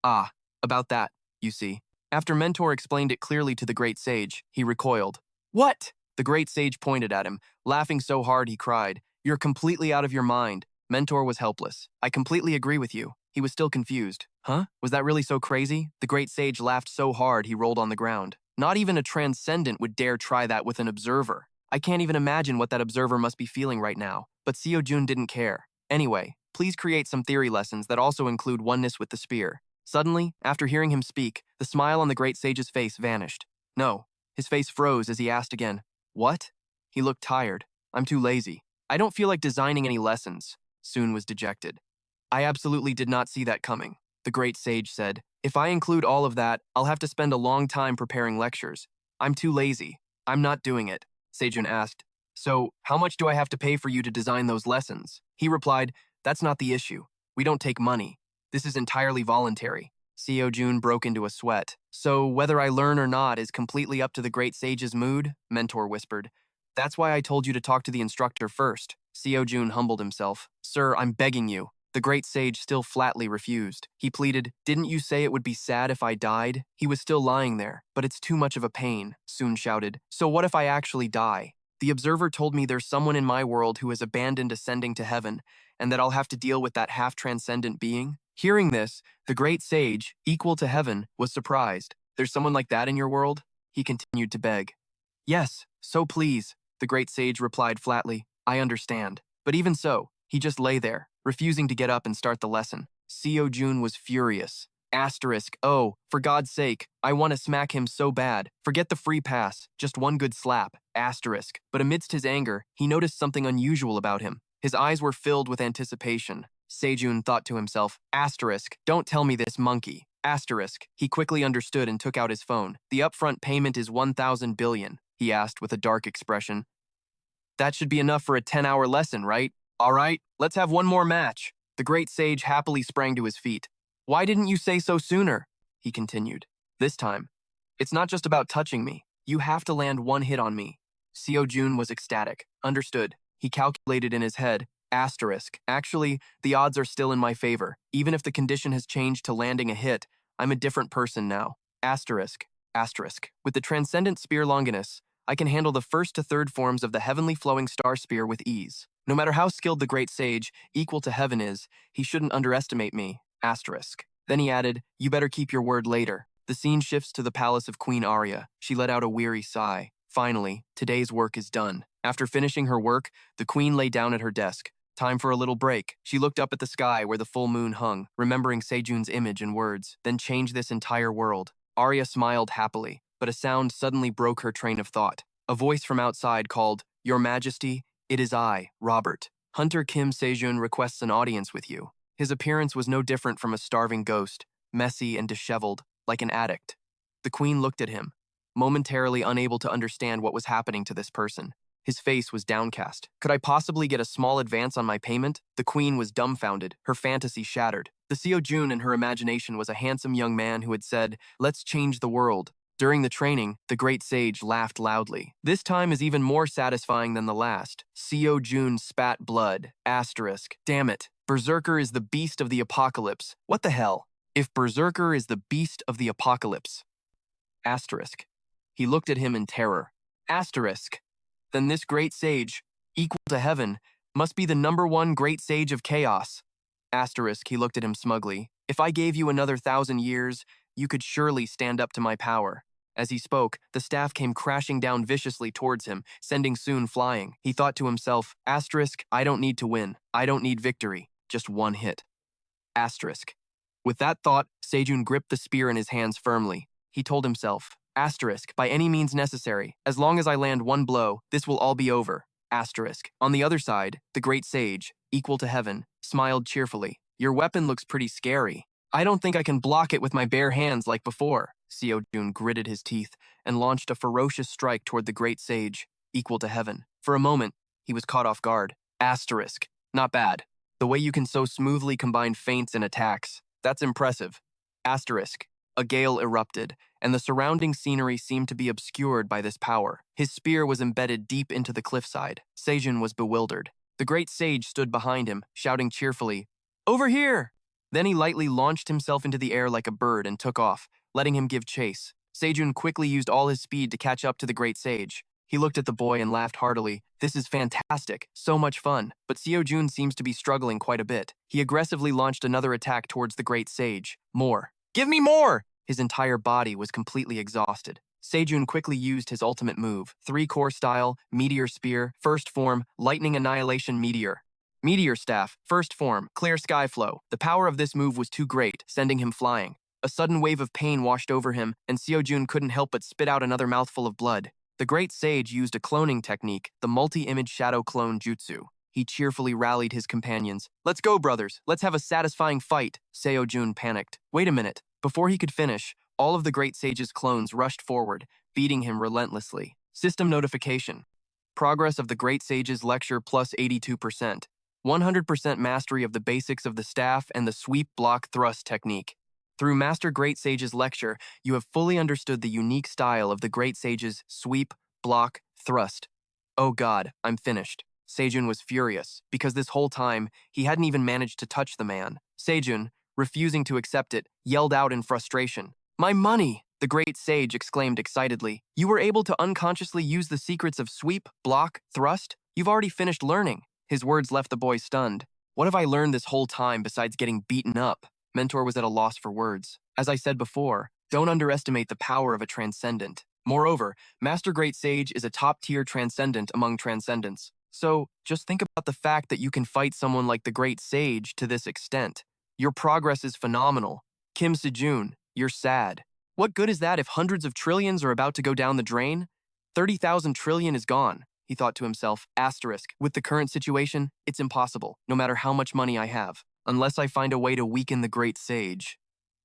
S1: "Ah, about that, you see." After Mentor explained it clearly to the great sage, he recoiled. "What?" The great sage pointed at him, laughing so hard he cried, "You're completely out of your mind." Mentor was helpless. "I completely agree with you." He was still confused. "Huh? Was that really so crazy?" The great sage laughed so hard he rolled on the ground. "Not even a Transcendent would dare try that with an observer. I can't even imagine what that observer must be feeling right now." But Seo-jun didn't care. "Anyway, please create some theory lessons that also include oneness with the spear." Suddenly, after hearing him speak, the smile on the great sage's face vanished. "No." His face froze as he asked again, "What?" He looked tired. "I'm too lazy." I don't feel like designing any lessons. Soon was dejected. I absolutely did not see that coming. The great sage said, if I include all of that, I'll have to spend a long time preparing lectures. I'm too lazy. I'm not doing it. Sejun asked, so how much do I have to pay for you to design those lessons? He replied, that's not the issue. We don't take money. This is entirely voluntary. Seo-jun broke into a sweat. So whether I learn or not is completely up to the great sage's mood, Mentor whispered. That's why I told you to talk to the instructor first. Seo-jun humbled himself. Sir, I'm begging you. The great sage still flatly refused. He pleaded, didn't you say it would be sad if I died? He was still lying there, but it's too much of a pain, Soon shouted. So what if I actually die? The observer told me there's someone in my world who has abandoned ascending to heaven, and that I'll have to deal with that half-transcendent being. Hearing this, the great sage, equal to heaven, was surprised. There's someone like that in your world? He continued to beg. Yes, so please, the great sage replied flatly. I understand. But even so, he just lay there, refusing to get up and start the lesson. Seo-jun was furious. Asterisk, oh, for God's sake, I want to smack him so bad. Forget the free pass, just one good slap. Asterisk. But amidst his anger, he noticed something unusual about him. His eyes were filled with anticipation. Sejun thought to himself, asterisk, don't tell me this monkey. Asterisk. He quickly understood and took out his phone. The upfront payment is 1,000 billion, he asked with a dark expression. That should be enough for a 10-hour lesson, right? All right, let's have one more match. The great sage happily sprang to his feet. Why didn't you say so sooner? He continued. This time, it's not just about touching me. You have to land one hit on me. Seo-jun was ecstatic. Understood. He calculated in his head. Asterisk. Actually, the odds are still in my favor. Even if the condition has changed to landing a hit, I'm a different person now. Asterisk. Asterisk. With the Transcendent Spear Longinus, I can handle the first to third forms of the heavenly flowing star spear with ease. No matter how skilled the great sage, equal to heaven is, he shouldn't underestimate me. Asterisk. Then he added, you better keep your word later. The scene shifts to the palace of Queen Arya. She let out a weary sigh. Finally, today's work is done. After finishing her work, the queen lay down at her desk. Time for a little break. She looked up at the sky where the full moon hung, remembering Sejun's image and words, then change this entire world. Arya smiled happily, but a sound suddenly broke her train of thought. A voice from outside called, Your Majesty, it is I, Robert. Hunter Kim Sejun requests an audience with you. His appearance was no different from a starving ghost, messy and disheveled, like an addict. The queen looked at him, momentarily unable to understand what was happening to this person. His face was downcast. Could I possibly get a small advance on my payment? The queen was dumbfounded, her fantasy shattered. The Seo-jun in her imagination was a handsome young man who had said, let's change the world. During the training, the great sage laughed loudly. This time is even more satisfying than the last. Seo-jun spat blood. Asterisk. Damn it. Berserker is the beast of the apocalypse. What the hell? If Berserker is the beast of the apocalypse. Asterisk. He looked at him in terror. Asterisk. Then this great sage, equal to heaven, must be the #1 great sage of chaos. Asterisk, he looked at him smugly. If I gave you another 1,000 years, you could surely stand up to my power. As he spoke, the staff came crashing down viciously towards him, sending Soon flying. He thought to himself, asterisk, I don't need to win. I don't need victory. Just one hit. Asterisk. With that thought, Sejun gripped the spear in his hands firmly. He told himself, asterisk, by any means necessary. As long as I land one blow, this will all be over. Asterisk. On the other side, the great sage, equal to heaven, smiled cheerfully. Your weapon looks pretty scary. I don't think I can block it with my bare hands like before. Seo-jun gritted his teeth and launched a ferocious strike toward the great sage, equal to heaven. For a moment, he was caught off guard. Asterisk. Not bad. The way you can so smoothly combine feints and attacks. That's impressive. Asterisk. A gale erupted, and the surrounding scenery seemed to be obscured by this power. His spear was embedded deep into the cliffside. Sejun was bewildered. The great sage stood behind him, shouting cheerfully, Over here! Then he lightly launched himself into the air like a bird and took off, letting him give chase. Sejun quickly used all his speed to catch up to the great sage. He looked at the boy and laughed heartily. This is fantastic, so much fun. But Seo-jun seems to be struggling quite a bit. He aggressively launched another attack towards the great sage. More. Give me more! His entire body was completely exhausted. Sejun quickly used his ultimate move, 3-core style, Meteor Spear, First Form, Lightning Annihilation Meteor. Meteor Staff, First Form, Clear Sky Flow. The power of this move was too great, sending him flying. A sudden wave of pain washed over him, and Seo-jun couldn't help but spit out another mouthful of blood. The great sage used a cloning technique, the multi-image shadow clone jutsu. He cheerfully rallied his companions. "Let's go, brothers. Let's have a satisfying fight." Seo-jun panicked. Wait a minute. Before he could finish, all of the Great Sage's clones rushed forward, beating him relentlessly. System notification. Progress of the Great Sage's lecture plus 82%. 100% mastery of the basics of the staff and the sweep block thrust technique. Through Master Great Sage's lecture, you have fully understood the unique style of the Great Sage's sweep, block, thrust. Oh God, I'm finished. Sejun was furious, because this whole time, he hadn't even managed to touch the man. Sejun, refusing to accept it, yelled out in frustration. "My money!" The Great Sage exclaimed excitedly. "You were able to unconsciously use the secrets of sweep, block, thrust? You've already finished learning." His words left the boy stunned. "What have I learned this whole time besides getting beaten up?" Mentor was at a loss for words. As I said before, don't underestimate the power of a Transcendent. Moreover, Master Great Sage is a top-tier Transcendent among Transcendents. So, just think about the fact that you can fight someone like the Great Sage to this extent. Your progress is phenomenal. Kim Sejun, you're sad. What good is that if hundreds of trillions are about to go down the drain? 30,000 trillion is gone, he thought to himself. Asterisk. With the current situation, it's impossible, no matter how much money I have, unless I find a way to weaken the Great Sage.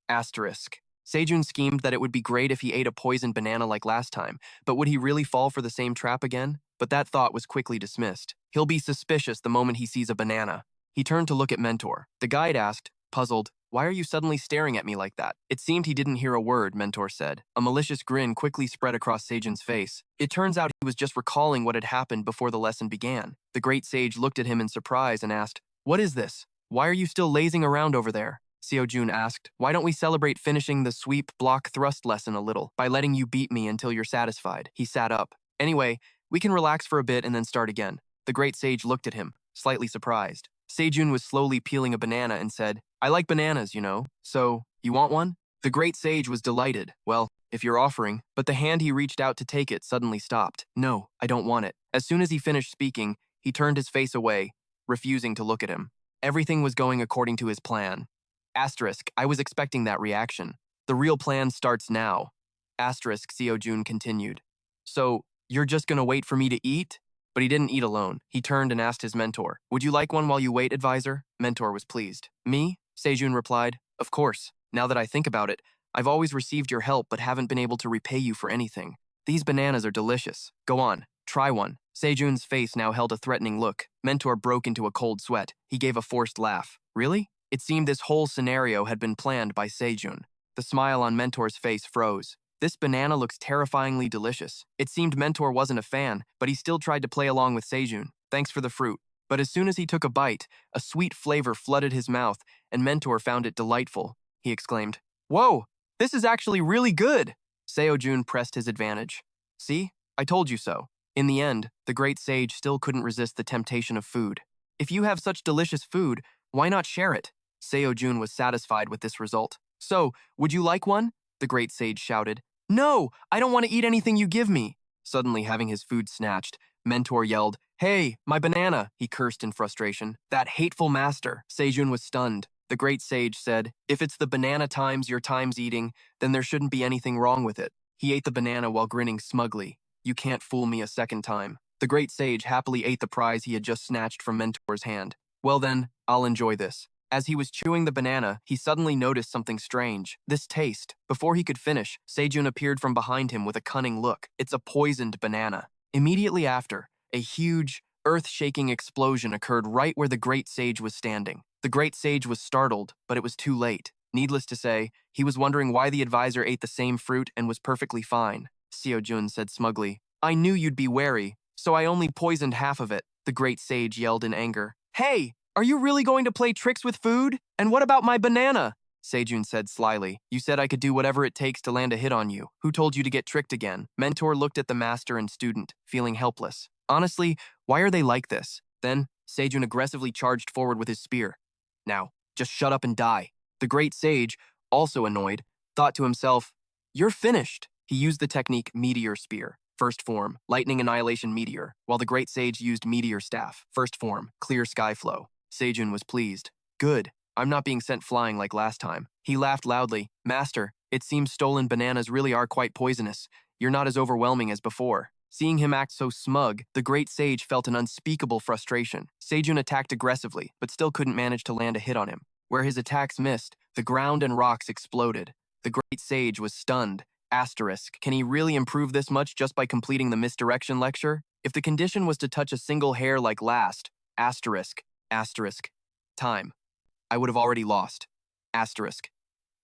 S1: Asterisk. Sejun schemed that it would be great if he ate a poisoned banana like last time, but would he really fall for the same trap again? But that thought was quickly dismissed. He'll be suspicious the moment he sees a banana. He turned to look at Mentor. The guide asked, puzzled, "Why are you suddenly staring at me like that?" It seemed he didn't hear a word, Mentor said. A malicious grin quickly spread across Sejun's face. It turns out he was just recalling what had happened before the lesson began. The Great Sage looked at him in surprise and asked, "What is this? Why are you still lazing around over there?" Seo-jun asked, "Why don't we celebrate finishing the sweep block thrust lesson a little by letting you beat me until you're satisfied?" He sat up. "Anyway, we can relax for a bit and then start again." The Great Sage looked at him, slightly surprised. Sejun was slowly peeling a banana and said, "I like bananas, you know. So, you want one?" The Great Sage was delighted. "Well, if you're offering," but the hand he reached out to take it suddenly stopped. "No, I don't want it." As soon as he finished speaking, he turned his face away, refusing to look at him. Everything was going according to his plan. Asterisk, I was expecting that reaction. The real plan starts now. Asterisk, Seo-jun continued. "So, you're just gonna wait for me to eat?" But he didn't eat alone. He turned and asked his mentor, "Would you like one while you wait, advisor?" Mentor was pleased. "Me?" Sejun replied. "Of course. Now that I think about it, I've always received your help but haven't been able to repay you for anything. These bananas are delicious. Go on, try one." Sejun's face now held a threatening look. Mentor broke into a cold sweat. He gave a forced laugh. "Really?" It seemed this whole scenario had been planned by Sejun. The smile on Mentor's face froze. "This banana looks terrifyingly delicious." It seemed Mentor wasn't a fan, but he still tried to play along with Sejun. "Thanks for the fruit." But as soon as he took a bite, a sweet flavor flooded his mouth, and Mentor found it delightful. He exclaimed, "Whoa, this is actually really good!" Seo-jun pressed his advantage. "See? I told you so." In the end, the Great Sage still couldn't resist the temptation of food. "If you have such delicious food, why not share it?" Seo-jun was satisfied with this result. "So, would you like one?" The Great Sage shouted. "No, I don't want to eat anything you give me." Suddenly having his food snatched, Mentor yelled, "Hey, my banana!" He cursed in frustration. "That hateful master." Sejun was stunned. The Great Sage said, "If it's the banana times your time's eating, then there shouldn't be anything wrong with it." He ate the banana while grinning smugly. "You can't fool me a second time." The Great Sage happily ate the prize he had just snatched from Mentor's hand. "Well then, I'll enjoy this." As he was chewing the banana, he suddenly noticed something strange. This taste. Before he could finish, Sejun appeared from behind him with a cunning look. "It's a poisoned banana." Immediately after, a huge, earth-shaking explosion occurred right where the Great Sage was standing. The Great Sage was startled, but it was too late. Needless to say, he was wondering why the advisor ate the same fruit and was perfectly fine. Seo-jun said smugly, "I knew you'd be wary, so I only poisoned half of it." The Great Sage yelled in anger. "Hey! Are you really going to play tricks with food? And what about my banana?" Sejun said slyly, "You said I could do whatever it takes to land a hit on you. Who told you to get tricked again?" Mentor looked at the master and student, feeling helpless. Honestly, why are they like this? Then, Sejun aggressively charged forward with his spear. "Now, just shut up and die." The Great Sage, also annoyed, thought to himself, "You're finished." He used the technique Meteor Spear, first form, Lightning Annihilation Meteor, while the Great Sage used Meteor Staff, first form, Clear Sky Flow. Sejun was pleased. "Good. I'm not being sent flying like last time." He laughed loudly. "Master, it seems stolen bananas really are quite poisonous. You're not as overwhelming as before." Seeing him act so smug, the great sage felt an unspeakable frustration. Sejun attacked aggressively, but still couldn't manage to land a hit on him. Where his attacks missed, the ground and rocks exploded. The great sage was stunned. Asterisk. Can he really improve this much just by completing the misdirection lecture? If the condition was to touch a single hair like last, asterisk, asterisk, time, I would have already lost. Asterisk.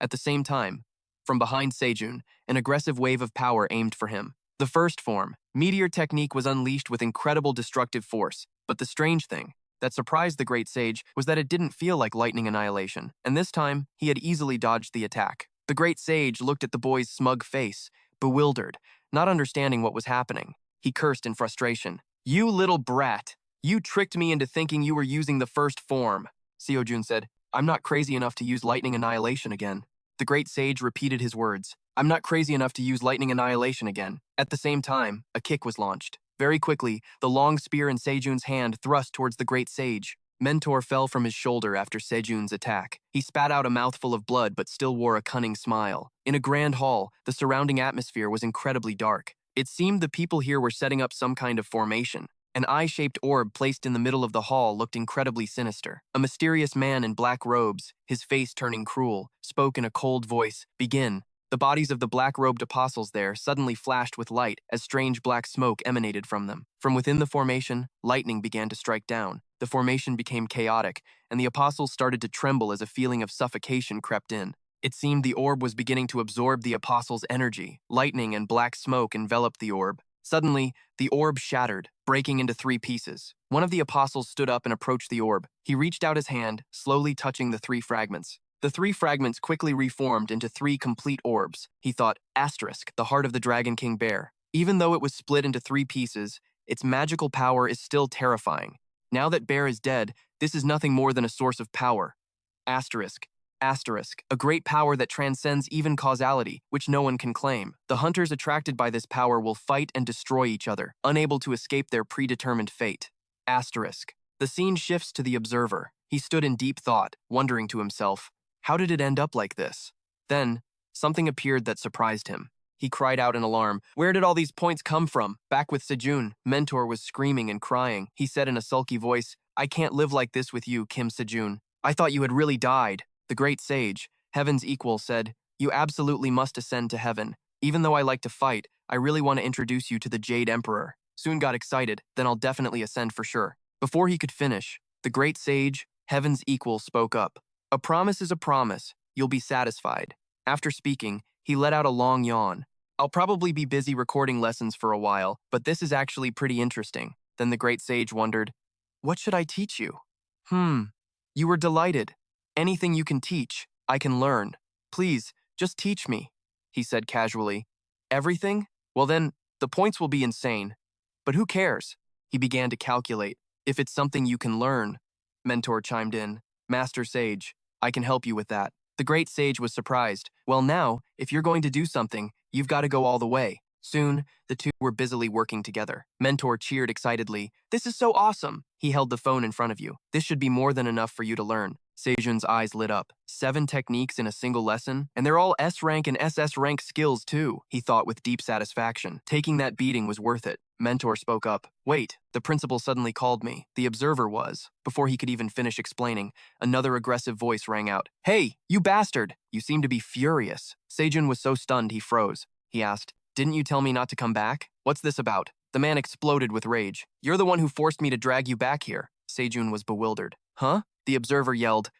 S1: At the same time, from behind Sejun, an aggressive wave of power aimed for him. The first form, meteor technique, was unleashed with incredible destructive force, but the strange thing that surprised the great sage was that it didn't feel like lightning annihilation, and this time, he had easily dodged the attack. The great sage looked at the boy's smug face, bewildered, not understanding what was happening. He cursed in frustration. "You little brat! You tricked me into thinking you were using the first form." Sejun said, "I'm not crazy enough to use lightning annihilation again." The great sage repeated his words. "I'm not crazy enough to use lightning annihilation again." At the same time, a kick was launched. Very quickly, the long spear in Sejun's hand thrust towards the great sage. Mentor fell from his shoulder after Sejun's attack. He spat out a mouthful of blood but still wore a cunning smile. In a grand hall, the surrounding atmosphere was incredibly dark. It seemed the people here were setting up some kind of formation. An eye-shaped orb placed in the middle of the hall looked incredibly sinister. A mysterious man in black robes, his face turning cruel, spoke in a cold voice, "Begin." The bodies of the black-robed apostles there suddenly flashed with light as strange black smoke emanated from them. From within the formation, lightning began to strike down. The formation became chaotic, and the apostles started to tremble as a feeling of suffocation crept in. It seemed the orb was beginning to absorb the apostles' energy. Lightning and black smoke enveloped the orb. Suddenly, the orb shattered, breaking into 3 pieces. One of the apostles stood up and approached the orb. He reached out his hand, slowly touching the 3 fragments. The 3 fragments quickly reformed into 3 complete orbs. He thought, asterisk, the heart of the Dragon King Bear. Even though it was split into 3 pieces, its magical power is still terrifying. Now that Bear is dead, this is nothing more than a source of power. Asterisk. Asterisk, a great power that transcends even causality, which no one can claim. The hunters attracted by this power will fight and destroy each other, unable to escape their predetermined fate. Asterisk. The scene shifts to the observer. He stood in deep thought, wondering to himself, how did it end up like this? Then, something appeared that surprised him. He cried out in alarm, "Where did all these points come from?" Back with Sejun, Mentor was screaming and crying. He said in a sulky voice, "I can't live like this with you, Kim Sejun. I thought you had really died." The great sage, heaven's equal, said, "You absolutely must ascend to heaven. Even though I like to fight, I really want to introduce you to the Jade Emperor." Soon got excited, "Then I'll definitely ascend for sure." Before he could finish, the great sage, heaven's equal, spoke up. "A promise is a promise. You'll be satisfied." After speaking, he let out a long yawn. "I'll probably be busy recording lessons for a while, but this is actually pretty interesting." Then the great sage wondered, "What should I teach you?" You were delighted. "Anything you can teach, I can learn. Please, just teach me," he said casually. "Everything? Well then, the points will be insane. But who cares?" He began to calculate. "If it's something you can learn," Mentor chimed in. "Master Sage, I can help you with that." The great sage was surprised. "Well now, if you're going to do something, you've got to go all the way." Soon, the two were busily working together. Mentor cheered excitedly. "This is so awesome!" He held the phone in front of you. "This should be more than enough for you to learn." Sejun's eyes lit up. 7 techniques in a single lesson? And they're all S-rank and SS-rank skills too, he thought with deep satisfaction. Taking that beating was worth it. Mentor spoke up. "Wait," the principal suddenly called me. The observer was. Before he could even finish explaining, another aggressive voice rang out. "Hey, you bastard! You seem to be furious." Sejun was so stunned he froze. He asked, "Didn't you tell me not to come back? What's this about?" The man exploded with rage. "You're the one who forced me to drag you back here." Sejun was bewildered. "Huh?" The observer yelled.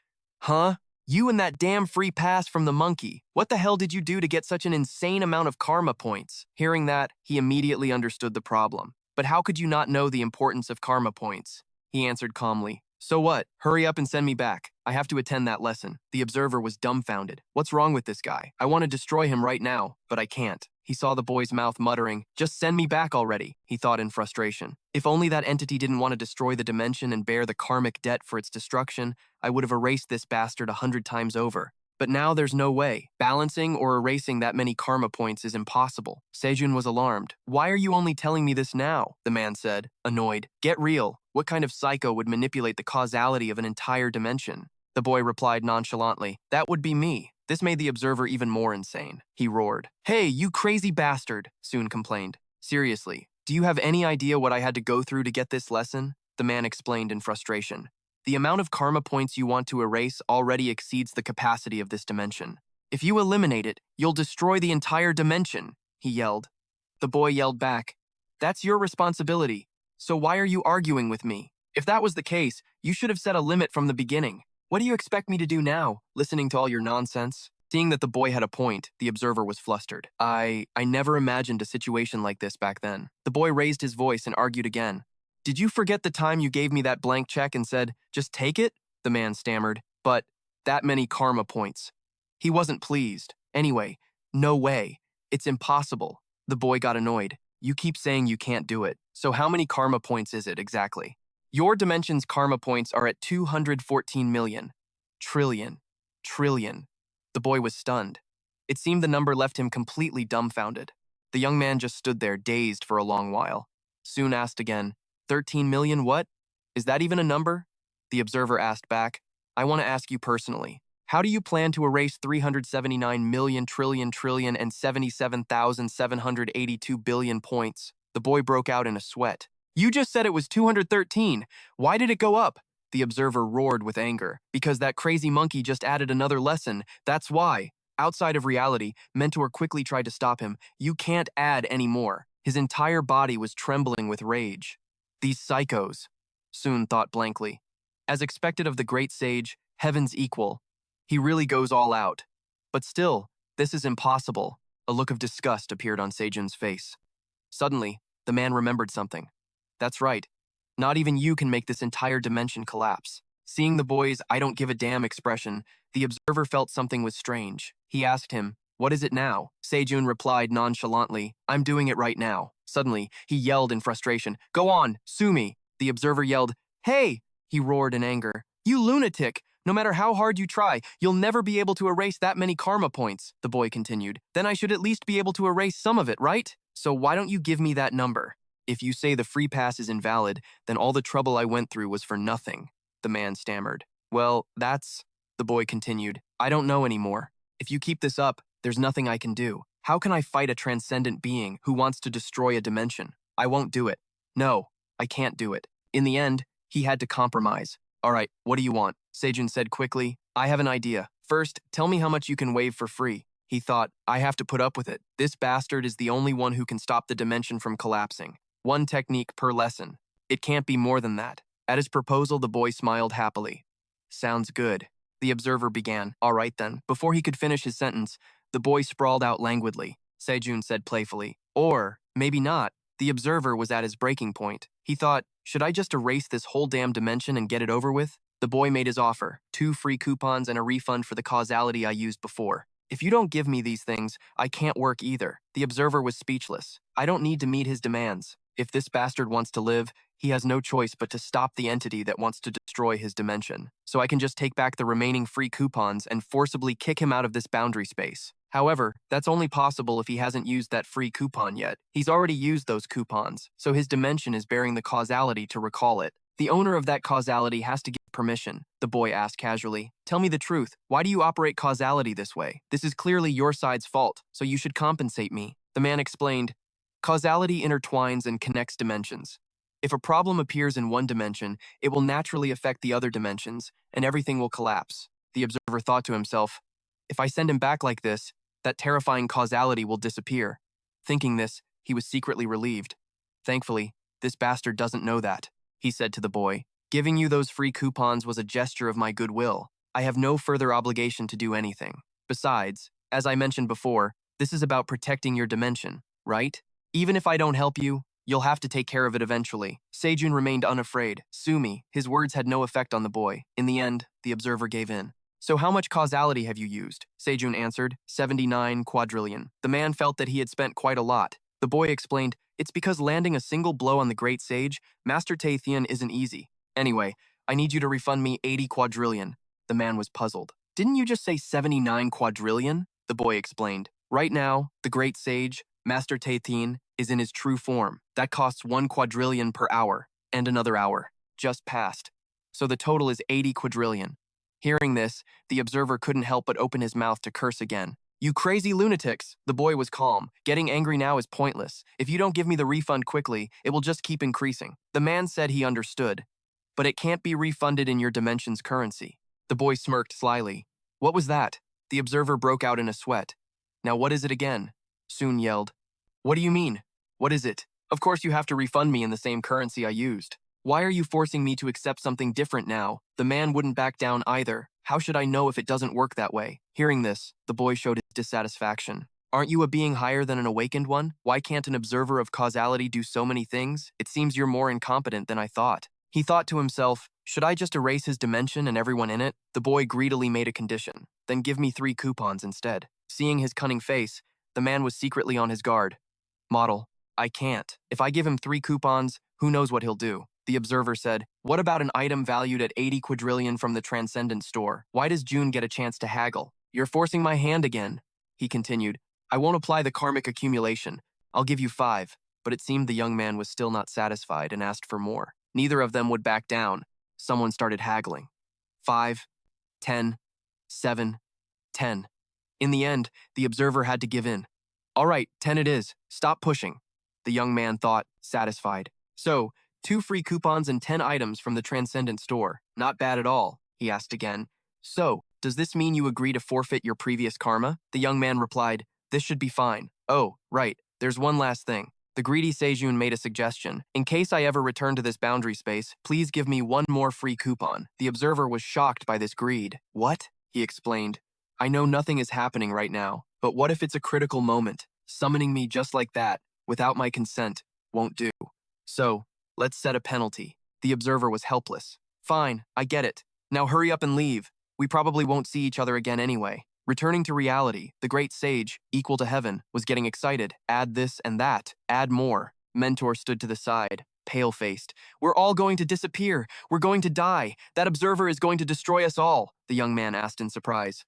S1: "Huh? You and that damn free pass from the monkey. What the hell did you do to get such an insane amount of karma points?" Hearing that, he immediately understood the problem. "But how could you not know the importance of karma points?" He answered calmly. "So what? Hurry up and send me back. I have to attend that lesson." The observer was dumbfounded. What's wrong with this guy? I want to destroy him right now, but I can't. He saw the boy's mouth muttering, "Just send me back already," he thought in frustration. If only that entity didn't want to destroy the dimension and bear the karmic debt for its destruction, I would have erased this bastard 100 times over. But now there's no way. Balancing or erasing that many karma points is impossible. Sejun was alarmed. "Why are you only telling me this now?" the man said, annoyed. "Get real. What kind of psycho would manipulate the causality of an entire dimension?" The boy replied nonchalantly, "That would be me." This made the observer even more insane. He roared. "Hey, you crazy bastard," Soon complained. "Seriously, Do you have any idea what I had to go through to get this lesson? The man explained in frustration. The amount of karma points you want to erase already exceeds the capacity of this dimension. If you eliminate it, you'll destroy the entire dimension, he yelled. The boy yelled back, "That's your responsibility, so why are you arguing with me? If that was the case, you should have set a limit from the beginning. What do you expect me to do now, listening to all your nonsense?" Seeing that the boy had a point, the observer was flustered. I never imagined a situation like this back then. The boy raised his voice and argued again. "Did you forget the time you gave me that blank check and said, 'Just take it'?" The man stammered. "But that many karma points." He wasn't pleased. "Anyway, no way. It's impossible." The boy got annoyed. "You keep saying you can't do it. So how many karma points is it exactly?" "Your dimension's karma points are at 214 million. Trillion. The boy was stunned. It seemed the number left him completely dumbfounded. The young man just stood there, dazed for a long while. Soon asked again, 13 million what? Is that even a number? The observer asked back, "I want to ask you personally. How do you plan to erase 379 million trillion and 77,782 billion points?" The boy broke out in a sweat. "You just said it was 213. Why did it go up?" The observer roared with anger. "Because that crazy monkey just added another lesson. That's why." Outside of reality, Mentor quickly tried to stop him. "You can't add any more." His entire body was trembling with rage. These psychos, Soon thought blankly. As expected of the great sage, heaven's equal. He really goes all out. But still, this is impossible. A look of disgust appeared on Sejun's face. Suddenly, the man remembered something. That's right. Not even you can make this entire dimension collapse. Seeing the boy's "I don't give a damn" expression, the observer felt something was strange. He asked him, "What is it now?" Sejun replied nonchalantly, "I'm doing it right now." Suddenly, he yelled in frustration, "Go on, sue me." The observer yelled, "Hey!" He roared in anger. "You lunatic! No matter how hard you try, you'll never be able to erase that many karma points," the boy continued. "Then I should at least be able to erase some of it, right? So why don't you give me that number? If you say the free pass is invalid, then all the trouble I went through was for nothing," the man stammered. "Well, the boy continued. "I don't know anymore. If you keep this up, there's nothing I can do. How can I fight a transcendent being who wants to destroy a dimension? I won't do it. No, I can't do it." In the end, he had to compromise. "All right, what do you want?" Sejun said quickly. "I have an idea. First, tell me how much you can waive for free." He thought, "I have to put up with it. This bastard is the only one who can stop the dimension from collapsing. One technique per lesson. It can't be more than that." At his proposal, the boy smiled happily. "Sounds good." The observer began. "All right then." Before he could finish his sentence, the boy sprawled out languidly. Sejun said playfully, "Or, maybe not." The observer was at his breaking point. He thought, should I just erase this whole damn dimension and get it over with? The boy made his offer, 2 free coupons and a refund for the causality I used before. "If you don't give me these things, I can't work either." The observer was speechless. I don't need to meet his demands. If this bastard wants to live, he has no choice but to stop the entity that wants to destroy his dimension. So I can just take back the remaining free coupons and forcibly kick him out of this boundary space. However, that's only possible if he hasn't used that free coupon yet. He's already used those coupons, so his dimension is bearing the causality to recall it. The owner of that causality has to give permission, the boy asked casually. "Tell me the truth. Why do you operate causality this way? This is clearly your side's fault, so you should compensate me." The man explained, "Causality intertwines and connects dimensions. If a problem appears in one dimension, it will naturally affect the other dimensions, and everything will collapse." The observer thought to himself, "If I send him back like this, that terrifying causality will disappear." Thinking this, he was secretly relieved. "Thankfully, this bastard doesn't know that," he said to the boy. "Giving you those free coupons was a gesture of my goodwill. I have no further obligation to do anything. Besides, as I mentioned before, this is about protecting your dimension, right? Even if I don't help you, you'll have to take care of it eventually." Sejun remained unafraid. "Sue me." His words had no effect on the boy. In the end, the observer gave in. "So how much causality have you used?" Sejun answered, 79 quadrillion. The man felt that he had spent quite a lot. The boy explained, "It's because landing a single blow on the great sage, Master Taethian, isn't easy. Anyway, I need you to refund me 80 quadrillion. The man was puzzled. "Didn't you just say 79 quadrillion? The boy explained. "Right now, the great sage, Master Taethian, is in his true form. That costs 1 quadrillion per hour, and another hour. Just passed. So the total is 80 quadrillion. Hearing this, the observer couldn't help but open his mouth to curse again. You crazy lunatics! The boy was calm. Getting angry now is pointless. If you don't give me the refund quickly, it will just keep increasing. The man said he understood. But it can't be refunded in your dimension's currency. The boy smirked slyly. What was that? The observer broke out in a sweat. Now what is it again? Soon yelled. What do you mean? What is it? Of course you have to refund me in the same currency I used. Why are you forcing me to accept something different now? The man wouldn't back down either. How should I know if it doesn't work that way? Hearing this, the boy showed his dissatisfaction. Aren't you a being higher than an awakened one? Why can't an observer of causality do so many things? It seems you're more incompetent than I thought. He thought to himself, should I just erase his dimension and everyone in it? The boy greedily made a condition. Then give me 3 coupons instead. Seeing his cunning face, the man was secretly on his guard. Model, I can't. If I give him 3 coupons, who knows what he'll do? The observer said, what about an item valued at 80 quadrillion from the Transcendent store? Why does June get a chance to haggle? You're forcing my hand again, he continued. I won't apply the karmic accumulation. I'll give you 5. But it seemed the young man was still not satisfied and asked for more. Neither of them would back down. Someone started haggling. 5, 10, 7, 10. In the end, the observer had to give in. All right, 10 it is. Stop pushing. The young man thought, satisfied. So, 2 free coupons and 10 items from the Transcendent store. Not bad at all, he asked again. So, does this mean you agree to forfeit your previous karma? The young man replied, this should be fine. Oh, right, there's one last thing. The greedy Sejun made a suggestion. In case I ever return to this boundary space, please give me 1 more free coupon. The observer was shocked by this greed. What? He explained. I know nothing is happening right now, but what if it's a critical moment? Summoning me just like that, without my consent, won't do. So, let's set a penalty. The observer was helpless. Fine, I get it. Now hurry up and leave. We probably won't see each other again anyway. Returning to reality, the great sage, equal to heaven, was getting excited. Add this and that. Add more. Mentor stood to the side, pale-faced. We're all going to disappear. We're going to die. That observer is going to destroy us all, the young man asked in surprise.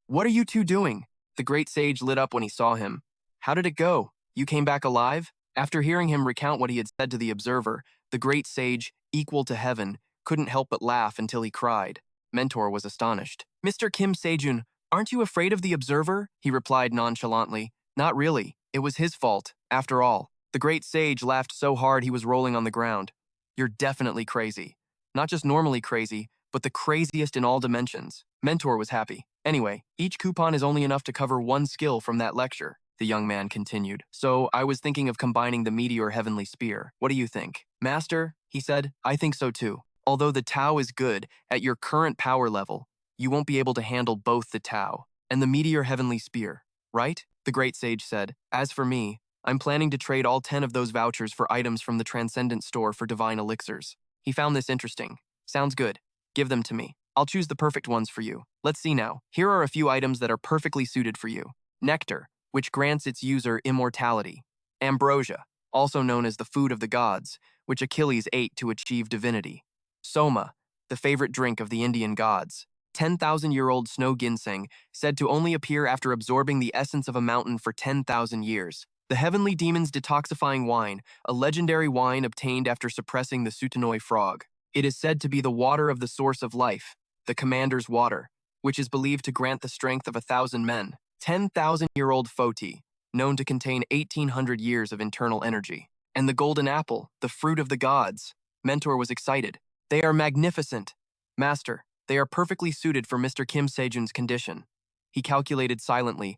S1: What are you two doing? The great sage lit up when he saw him. How did it go? You came back alive? After hearing him recount what he had said to the observer, the great sage, equal to heaven, couldn't help but laugh until he cried. Mentor was astonished. Mr. Kim Sejun, aren't you afraid of the observer? He replied nonchalantly. Not really. It was his fault, after all. The great sage laughed so hard he was rolling on the ground. You're definitely crazy. Not just normally crazy, but the craziest in all dimensions. Mentor was happy. Anyway, each coupon is only enough to cover 1 skill from that lecture, the young man continued. So I was thinking of combining the meteor heavenly spear. What do you think? Master, he said, I think so too. Although the Tao is good, at your current power level, you won't be able to handle both the Tao and the meteor heavenly spear, right? The great sage said. As for me, I'm planning to trade all 10 of those vouchers for items from the Transcendent store for divine elixirs. He found this interesting. Sounds good. Give them to me. I'll choose the perfect ones for you. Let's see now. Here are a few items that are perfectly suited for you. Nectar, which grants its user immortality. Ambrosia, also known as the food of the gods, which Achilles ate to achieve divinity. Soma, the favorite drink of the Indian gods. 10,000-year-old snow ginseng, said to only appear after absorbing the essence of a mountain for 10,000 years. The heavenly demon's detoxifying wine, a legendary wine obtained after suppressing the Sutanoi frog. It is said to be the water of the source of life, the commander's water, which is believed to grant the strength of 1,000 men. 10,000-year-old Foti, known to contain 1,800 years of internal energy. And the golden apple, the fruit of the gods. Mentor was excited. They are magnificent. Master, they are perfectly suited for Mr. Kim Sejun's condition. He calculated silently,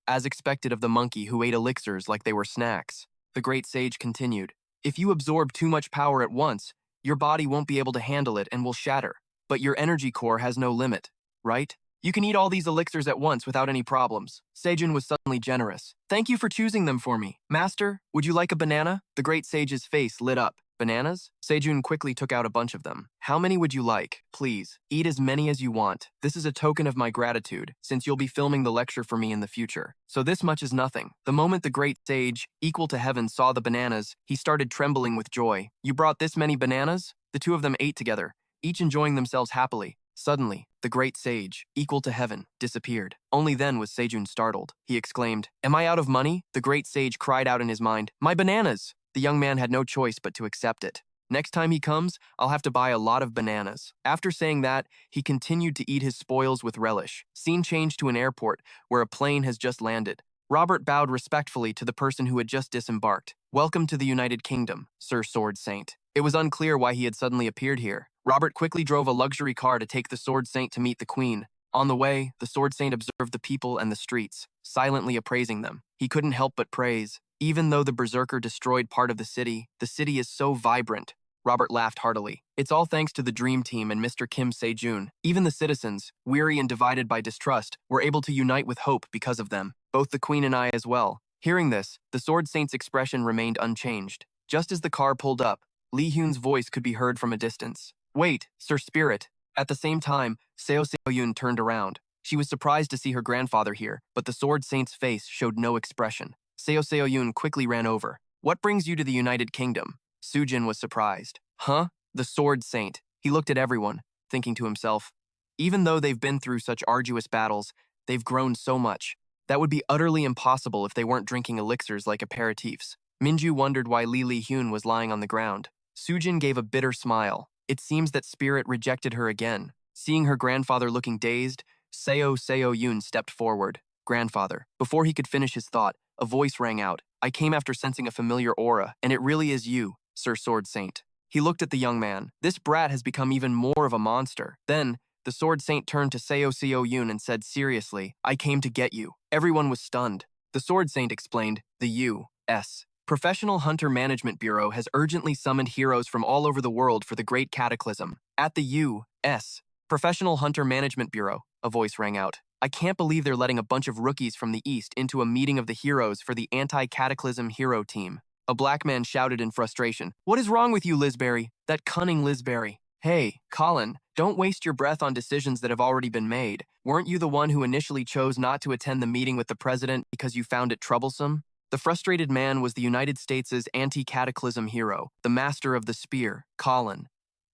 S1: as expected of the monkey who ate elixirs like they were snacks. The great sage continued. If you absorb too much power at once, your body won't be able to handle it and will shatter. But your energy core has no limit, right? You can eat all these elixirs at once without any problems. Sejun was suddenly generous. Thank you for choosing them for me. Master, would you like a banana? The great sage's face lit up. Bananas? Sejun quickly took out a bunch of them. How many would you like? Please, eat as many as you want. This is a token of my gratitude, since you'll be filming the lecture for me in the future. So this much is nothing. The moment the great sage, equal to heaven, saw the bananas, he started trembling with joy. You brought this many bananas? The two of them ate together, each enjoying themselves happily. Suddenly, the great sage, equal to heaven, disappeared. Only then was Sejun startled. He exclaimed, Am I out of money? The great sage cried out in his mind, My bananas! The young man had no choice but to accept it. Next time he comes, I'll have to buy a lot of bananas. After saying that, he continued to eat his spoils with relish. Scene changed to an airport, where a plane has just landed. Robert bowed respectfully to the person who had just disembarked. Welcome to the United Kingdom, Sir Sword Saint. It was unclear why he had suddenly appeared here. Robert quickly drove a luxury car to take the Sword Saint to meet the Queen. On the way, the Sword Saint observed the people and the streets, silently appraising them. He couldn't help but praise. Even though the Berserker destroyed part of the city is so vibrant. Robert laughed heartily. It's all thanks to the Dream Team and Mr. Kim Sejun. Even the citizens, weary and divided by distrust, were able to unite with hope because of them. Both the Queen and I as well. Hearing this, the Sword Saint's expression remained unchanged. Just as the car pulled up, Lee Hyun's voice could be heard from a distance. Wait, Sir Spirit. At the same time, Seo Seo-yun turned around. She was surprised to see her grandfather here, but the Sword Saint's face showed no expression. Seo Seo-yun quickly ran over. What brings you to the United Kingdom? Sujin was surprised. Huh? The Sword Saint. He looked at everyone, thinking to himself, even though they've been through such arduous battles, they've grown so much. That would be utterly impossible if they weren't drinking elixirs like aperitifs. Minju wondered why Lee Hyun was lying on the ground. Sujin gave a bitter smile. It seems that Spirit rejected her again. Seeing her grandfather looking dazed, Seo Seo-yun stepped forward. Grandfather. Before he could finish his thought, a voice rang out. I came after sensing a familiar aura, and it really is you, Sir Sword Saint. He looked at the young man. This brat has become even more of a monster. Then, the Sword Saint turned to Seo Seo-yun and said seriously, I came to get you. Everyone was stunned. The Sword Saint explained, the U.S. Professional Hunter Management Bureau has urgently summoned heroes from all over the world for the Great Cataclysm. At the U.S. Professional Hunter Management Bureau, a voice rang out. I can't believe they're letting a bunch of rookies from the East into a meeting of the heroes for the Anti-Cataclysm Hero Team. A black man shouted in frustration. What is wrong with you, Lisberry? That cunning Lisberry. Hey, Colin, don't waste your breath on decisions that have already been made. Weren't you the one who initially chose not to attend the meeting with the president because you found it troublesome? The frustrated man was the United States' anti-cataclysm hero, the master of the spear, Colin.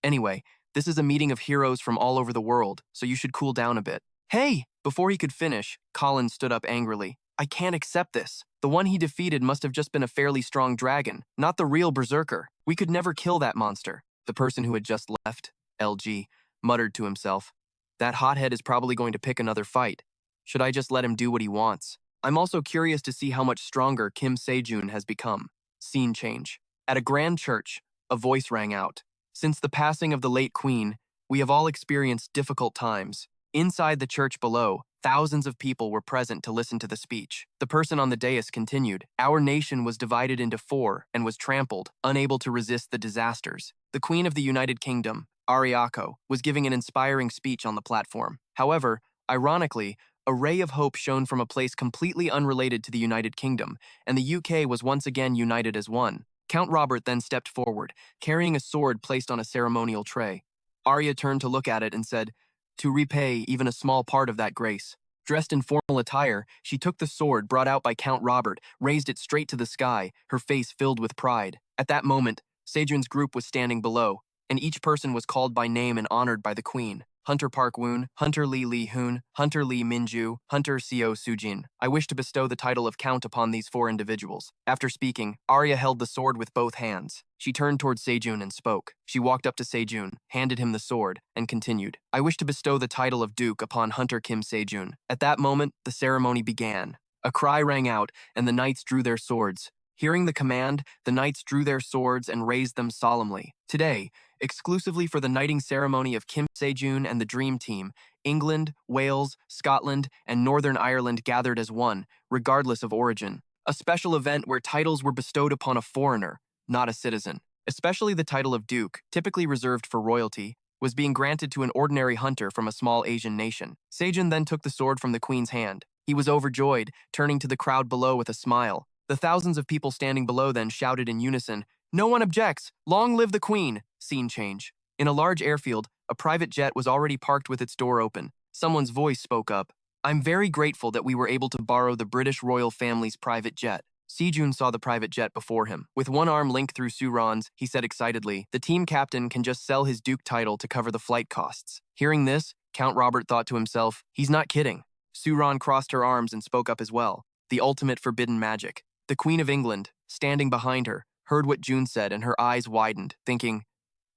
S1: Anyway, this is a meeting of heroes from all over the world, so you should cool down a bit. Hey! Before he could finish, Colin stood up angrily. I can't accept this. The one he defeated must have just been a fairly strong dragon, not the real berserker. We could never kill that monster. The person who had just left, LG, muttered to himself. That hothead is probably going to pick another fight. Should I just let him do what he wants? I'm also curious to see how much stronger Kim Sejun has become. Scene change. At a grand church, a voice rang out. Since the passing of the late queen, we have all experienced difficult times. Inside the church below, thousands of people were present to listen to the speech. The person on the dais continued. Our nation was divided into four and was trampled, unable to resist the disasters. The Queen of the United Kingdom, Ariako, was giving an inspiring speech on the platform. However, ironically, a ray of hope shone from a place completely unrelated to the United Kingdom, and the UK was once again united as one. Count Robert then stepped forward, carrying a sword placed on a ceremonial tray. Arya turned to look at it and said, to repay even a small part of that grace. Dressed in formal attire, she took the sword brought out by Count Robert, raised it straight to the sky, her face filled with pride. At that moment, Sejun's group was standing below, and each person was called by name and honored by the queen. Hunter Park Woon, Hunter Lee Hoon, Hunter Lee Minju, Hunter Seo Sujin. I wish to bestow the title of Count upon these four individuals. After speaking, Arya held the sword with both hands. She turned toward Sejun and spoke. She walked up to Sejun, handed him the sword, and continued. I wish to bestow the title of Duke upon Hunter Kim Sejun. At that moment, the ceremony began. A cry rang out, and the knights drew their swords. Hearing the command, the knights drew their swords and raised them solemnly. Today, exclusively for the knighting ceremony of Kim Sejun and the Dream Team, England, Wales, Scotland, and Northern Ireland gathered as one, regardless of origin. A special event where titles were bestowed upon a foreigner, not a citizen. Especially the title of Duke, typically reserved for royalty, was being granted to an ordinary hunter from a small Asian nation. Sejun then took the sword from the queen's hand. He was overjoyed, turning to the crowd below with a smile. The thousands of people standing below then shouted in unison, No one objects! Long live the queen! Scene change. In a large airfield, a private jet was already parked with its door open. Someone's voice spoke up. I'm very grateful that we were able to borrow the British royal family's private jet. Sejun saw the private jet before him. With one arm linked through Suran's, he said excitedly, the team captain can just sell his Duke title to cover the flight costs. Hearing this, Count Robert thought to himself, he's not kidding. Suran crossed her arms and spoke up as well. The ultimate forbidden magic. The Queen of England, standing behind her, heard what June said and her eyes widened, thinking,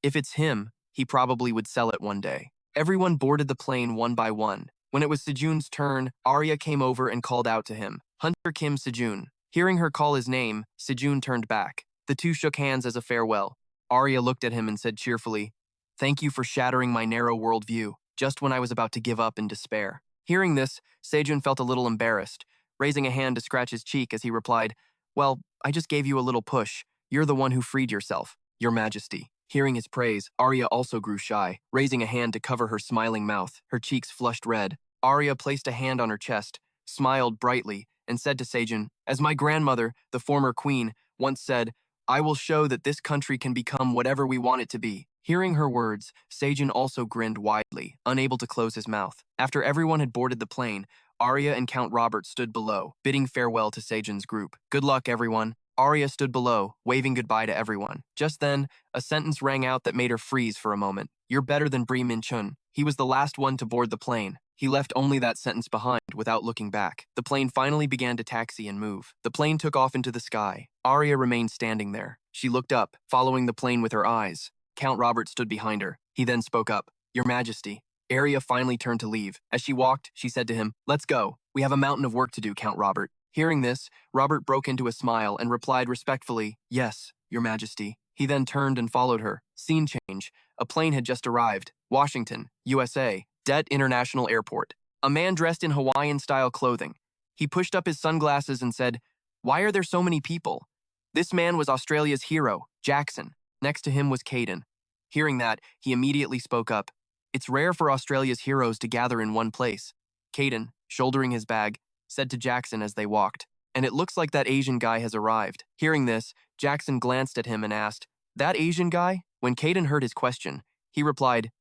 S1: if it's him, he probably would sell it one day. Everyone boarded the plane one by one. When it was Sejun's turn, Arya came over and called out to him, Hunter Kim Sejun. Hearing her call his name, Sejun turned back. The two shook hands as a farewell. Arya looked at him and said cheerfully, thank you for shattering my narrow worldview, just when I was about to give up in despair. Hearing this, Sejun felt a little embarrassed, raising a hand to scratch his cheek as he replied, well, I just gave you a little push. You're the one who freed yourself, Your Majesty. Hearing his praise, Arya also grew shy, raising a hand to cover her smiling mouth, her cheeks flushed red. Arya placed a hand on her chest, smiled brightly, and said to Sejun, as my grandmother, the former queen, once said, I will show that this country can become whatever we want it to be. Hearing her words, Sejun also grinned widely, unable to close his mouth. After everyone had boarded the plane, Arya and Count Robert stood below, bidding farewell to Sejun's group. Good luck, everyone. Arya stood below, waving goodbye to everyone. Just then, a sentence rang out that made her freeze for a moment. You're better than Bri Min-chun. He was the last one to board the plane. He left only that sentence behind without looking back. The plane finally began to taxi and move. The plane took off into the sky. Arya remained standing there. She looked up, following the plane with her eyes. Count Robert stood behind her. He then spoke up. Your Majesty. Arya finally turned to leave. As she walked, she said to him, let's go. We have a mountain of work to do, Count Robert. Hearing this, Robert broke into a smile and replied respectfully, yes, Your Majesty. He then turned and followed her. Scene change. A plane had just arrived. Washington, USA. Det International Airport. A man dressed in Hawaiian-style clothing. He pushed up his sunglasses and said, why are there so many people? This man was Australia's hero, Jackson. Next to him was Caden. Hearing that, he immediately spoke up. It's rare for Australia's heroes to gather in one place. Caden, shouldering his bag, said to Jackson as they walked, and it looks like that Asian guy has arrived. Hearing this, Jackson glanced at him and asked, that Asian guy? When Caden heard his question, he replied,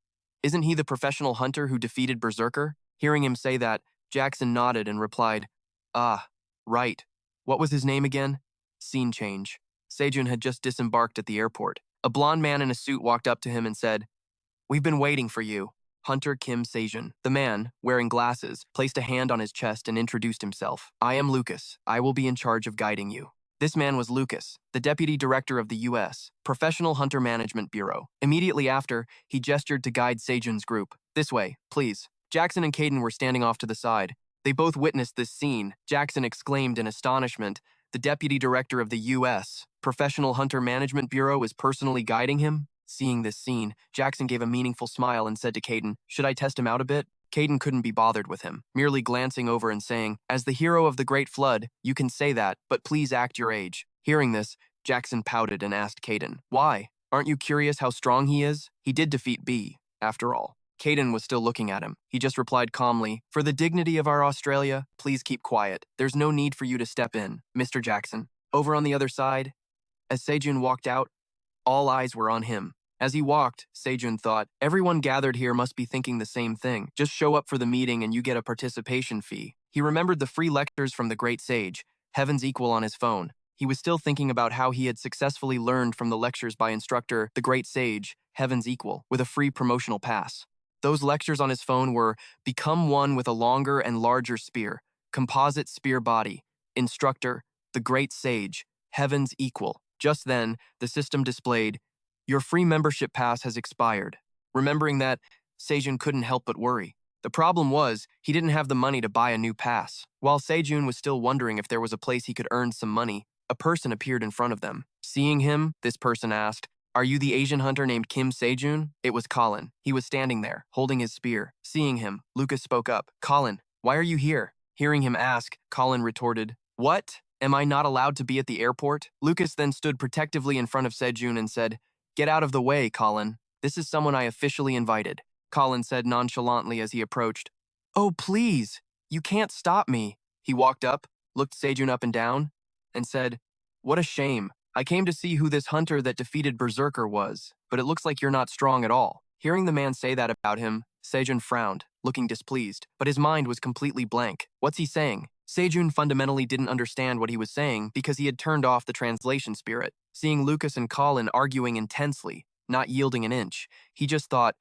S1: isn't he the professional hunter who defeated Berserker? Hearing him say that, Jackson nodded and replied, ah, right. What was his name again? Scene change. Sejun had just disembarked at the airport. A blonde man in a suit walked up to him and said, we've been waiting for you. Hunter Kim Sejun. The man, wearing glasses, placed a hand on his chest and introduced himself. I am Lucas. I will be in charge of guiding you. This man was Lucas, the deputy director of the U.S. Professional Hunter Management Bureau. Immediately after, he gestured to guide Sejun's group. This way, please. Jackson and Caden were standing off to the side. They both witnessed this scene. Jackson exclaimed in astonishment, the deputy director of the U.S. Professional Hunter Management Bureau is personally guiding him? Seeing this scene, Jackson gave a meaningful smile and said to Caden, should I test him out a bit? Caden couldn't be bothered with him, merely glancing over and saying, as the hero of the Great Flood, you can say that, but please act your age. Hearing this, Jackson pouted and asked Caden, why? Aren't you curious how strong he is? He did defeat B, after all. Caden was still looking at him. He just replied calmly, for the dignity of our Australia, please keep quiet. There's no need for you to step in, Mr. Jackson. Over on the other side, as Sejun walked out, all eyes were on him. As he walked, Sejun thought, everyone gathered here must be thinking the same thing. Just show up for the meeting and you get a participation fee. He remembered the free lectures from the great sage, Heaven's Equal, on his phone. He was still thinking about how he had successfully learned from the lectures by instructor, the great sage, Heaven's Equal, with a free promotional pass. Those lectures on his phone were, become one with a longer and larger spear, composite spear body, instructor, the great sage, Heaven's Equal. Just then, the system displayed, your free membership pass has expired. Remembering that, Sejun couldn't help but worry. The problem was, he didn't have the money to buy a new pass. While Sejun was still wondering if there was a place he could earn some money, a person appeared in front of them. Seeing him, this person asked, are you the Asian hunter named Kim Sejun? It was Colin. He was standing there, holding his spear. Seeing him, Lucas spoke up. Colin, why are you here? Hearing him ask, Colin retorted, what? Am I not allowed to be at the airport? Lucas then stood protectively in front of Sejun and said, get out of the way, Colin. This is someone I officially invited. Colin said nonchalantly as he approached. Oh, please, you can't stop me. He walked up, looked Sejun up and down, and said, what a shame. I came to see who this hunter that defeated Berserker was, but it looks like you're not strong at all. Hearing the man say that about him, Sejun frowned, looking displeased, but his mind was completely blank. What's he saying? Sejun fundamentally didn't understand what he was saying because he had turned off the translation spirit. Seeing Lucas and Colin arguing intensely, not yielding an inch, he just thought,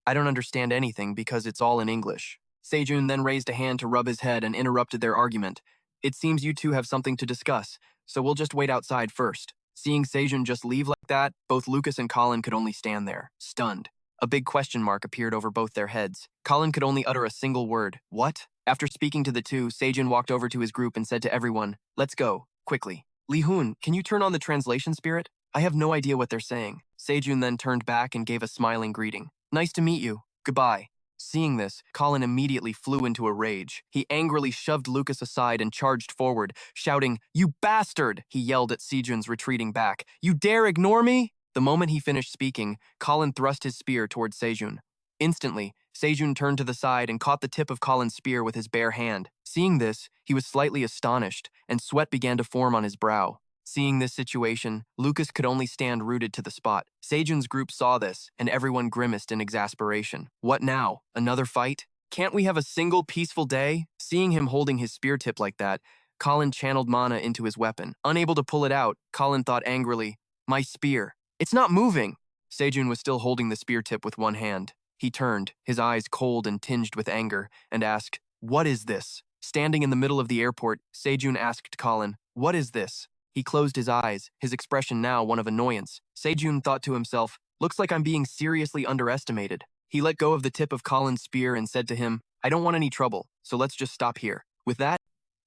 S1: I don't understand anything because it's all in English. Sejun then raised a hand to rub his head and interrupted their argument. It seems you two have something to discuss, so we'll just wait outside first. Seeing Sejun just leave like that, both Lucas and Colin could only stand there, stunned. A big question mark appeared over both their heads. Colin could only utter a single word, what? After speaking to the two, Sejun walked over to his group and said to everyone, let's go, quickly. Lee Hoon, can you turn on the translation spirit? I have no idea what they're saying. Sejun then turned back and gave a smiling greeting. Nice to meet you. Goodbye. Seeing this, Colin immediately flew into a rage. He angrily shoved Lucas aside and charged forward, shouting, "You bastard!" He yelled at Sejun's retreating back. "You dare ignore me?" The moment he finished speaking, Colin thrust his spear towards Sejun. Instantly, Sejun turned to the side and caught the tip of Colin's spear with his bare hand. Seeing this, he was slightly astonished, and sweat began to form on his brow. Seeing this situation, Lucas could only stand rooted to the spot. Sejun's group saw this, and everyone grimaced in exasperation. What now? Another fight? Can't we have a single peaceful day? Seeing him holding his spear tip like that, Colin channeled mana into his weapon. Unable to pull it out, Colin thought angrily, my spear. It's not moving! Sejun was still holding the spear tip with one hand. He turned, his eyes cold and tinged with anger, and asked, what is this? Standing in the middle of the airport, Sejun asked Colin, what is this? He closed his eyes, his expression now one of annoyance. Sejun thought to himself, looks like I'm being seriously underestimated. He let go of the tip of Colin's spear and said to him, I don't want any trouble, so let's just stop here. With that,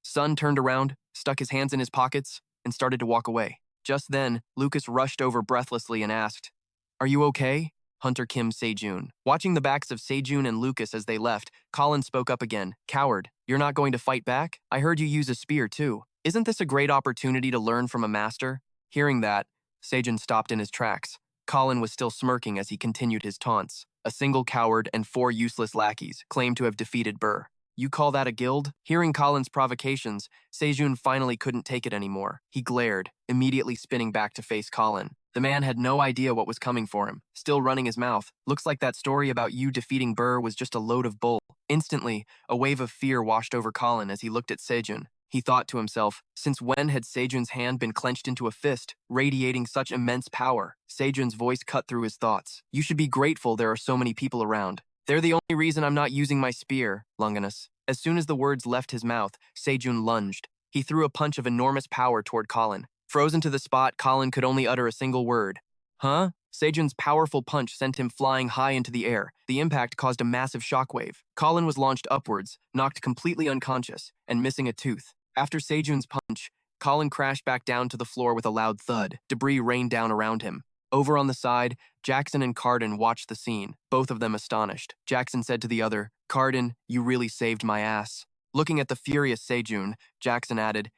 S1: Sun turned around, stuck his hands in his pockets, and started to walk away. Just then, Lucas rushed over breathlessly and asked, are you okay? Hunter Kim Sejun. Watching the backs of Sejun and Lucas as they left, Colin spoke up again. Coward, you're not going to fight back? I heard you use a spear too. Isn't this a great opportunity to learn from a master? Hearing that, Sejun stopped in his tracks. Colin was still smirking as he continued his taunts. A single coward and 4 useless lackeys claimed to have defeated Burr. You call that a guild? Hearing Colin's provocations, Sejun finally couldn't take it anymore. He glared, immediately spinning back to face Colin. The man had no idea what was coming for him, still running his mouth. Looks like that story about you defeating Burr was just a load of bull. Instantly, a wave of fear washed over Colin as he looked at Sejun. He thought to himself, since when had Sejun's hand been clenched into a fist, radiating such immense power? Sejun's voice cut through his thoughts. You should be grateful there are so many people around. They're the only reason I'm not using my spear, Longinus. As soon as the words left his mouth, Sejun lunged. He threw a punch of enormous power toward Colin. Frozen to the spot, Colin could only utter a single word. Huh? Sejun's powerful punch sent him flying high into the air. The impact caused a massive shockwave. Colin was launched upwards, knocked completely unconscious, and missing a tooth. After Sejun's punch, Colin crashed back down to the floor with a loud thud. Debris rained down around him. Over on the side, Jackson and Carden watched the scene, both of them astonished. Jackson said to the other, Carden, you really saved my ass. Looking at the furious Sejun, Jackson added,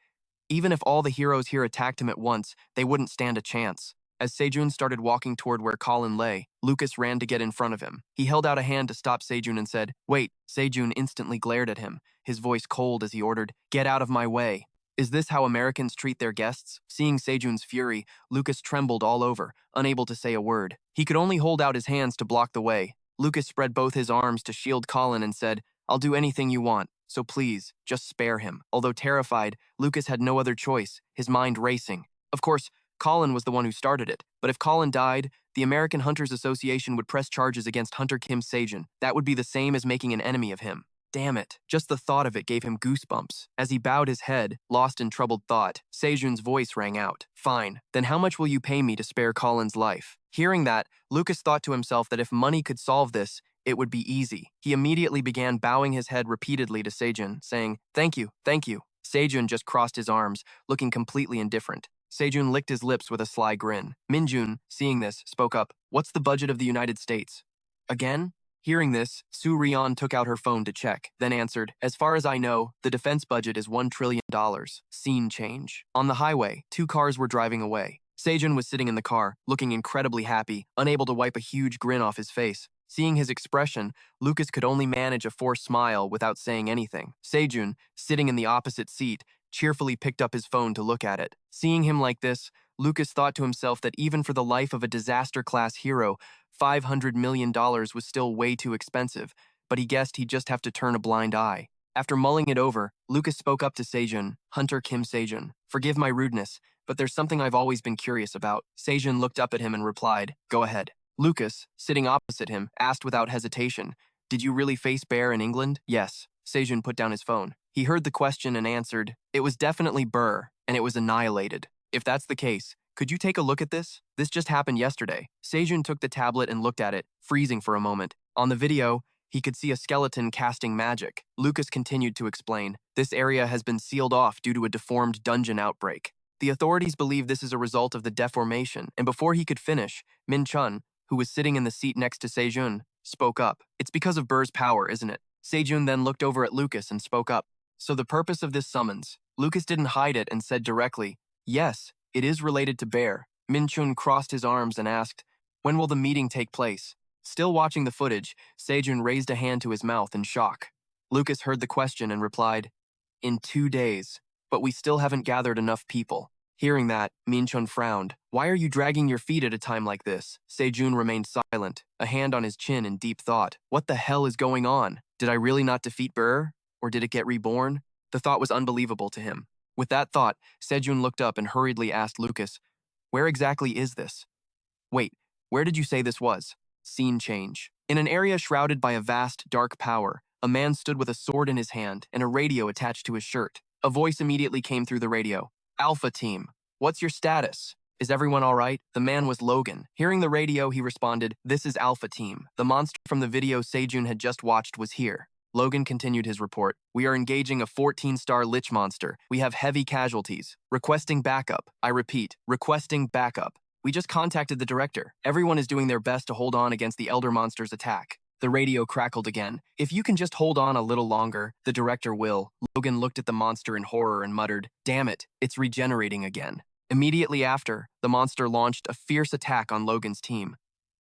S1: even if all the heroes here attacked him at once, they wouldn't stand a chance. As Sejun started walking toward where Colin lay, Lucas ran to get in front of him. He held out a hand to stop Sejun and said, wait. Sejun instantly glared at him, his voice cold as he ordered, get out of my way. Is this how Americans treat their guests? Seeing Sejun's fury, Lucas trembled all over, unable to say a word. He could only hold out his hands to block the way. Lucas spread both his arms to shield Colin and said, I'll do anything you want, so please, just spare him. Although terrified, Lucas had no other choice, his mind racing. Of course, Colin was the one who started it, but if Colin died, the American Hunters Association would press charges against Hunter Kim Sejun. That would be the same as making an enemy of him. Damn it. Just the thought of it gave him goosebumps. As he bowed his head, lost in troubled thought, Sejun's voice rang out. Fine, then how much will you pay me to spare Colin's life? Hearing that, Lucas thought to himself that if money could solve this, it would be easy. He immediately began bowing his head repeatedly to Sejun, saying, thank you, thank you. Sejun just crossed his arms, looking completely indifferent. Sejun licked his lips with a sly grin. Minjun, seeing this, spoke up, what's the budget of the United States? Again? Hearing this, Su Rion took out her phone to check, then answered, as far as I know, the defense budget is $1 trillion. Scene change. On the highway, 2 cars were driving away. Sejun was sitting in the car, looking incredibly happy, unable to wipe a huge grin off his face. Seeing his expression, Lucas could only manage a forced smile without saying anything. Sejun, sitting in the opposite seat, cheerfully picked up his phone to look at it. Seeing him like this, Lucas thought to himself that even for the life of a disaster-class hero, $500 million was still way too expensive, but he guessed he'd just have to turn a blind eye. After mulling it over, Lucas spoke up to Sejun, Hunter Kim Sejun. Forgive my rudeness, but there's something I've always been curious about. Sejun looked up at him and replied, go ahead. Lucas, sitting opposite him, asked without hesitation, did you really face Bear in England? Yes. Sejun put down his phone. He heard the question and answered, it was definitely Burr, and it was annihilated. If that's the case, Could you take a look at this? This just happened yesterday. Sejun took the tablet and looked at it, freezing for a moment. On the video, he could see a skeleton casting magic. Lucas continued to explain, this area has been sealed off due to a deformed dungeon outbreak. The authorities believe this is a result of the deformation, and before he could finish, Min Chun, who was sitting in the seat next to Sejun, spoke up. It's because of Burr's power, isn't it? Sejun then looked over at Lucas and spoke up. So the purpose of this summons. Lucas didn't hide it and said directly, yes, it is related to Bear. Min Chun crossed his arms and asked, when will the meeting take place? Still watching the footage, Sejun raised a hand to his mouth in shock. Lucas heard the question and replied, in 2 days, but we still haven't gathered enough people. Hearing that, Min Chun frowned. Why are you dragging your feet at a time like this? Sejun remained silent, a hand on his chin in deep thought. What the hell is going on? Did I really not defeat Burr? Or did it get reborn? The thought was unbelievable to him. With that thought, Sejun looked up and hurriedly asked Lucas, where exactly is this? Wait, where did you say this was? Scene change. In an area shrouded by a vast, dark power, a man stood with a sword in his hand and a radio attached to his shirt. A voice immediately came through the radio. Alpha Team, what's your status? Is everyone all right? The man was Logan. Hearing the radio, he responded, this is Alpha Team. The monster from the video Sejun had just watched was here. Logan continued his report. We are engaging a 14-star lich monster. We have heavy casualties. Requesting backup. I repeat, requesting backup. We just contacted the director. Everyone is doing their best to hold on against the elder monster's attack. The radio crackled again. If you can just hold on a little longer, the director will. Logan looked at the monster in horror and muttered, damn it, it's regenerating again. Immediately after, the monster launched a fierce attack on Logan's team.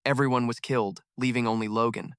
S1: Everyone was killed, leaving only Logan.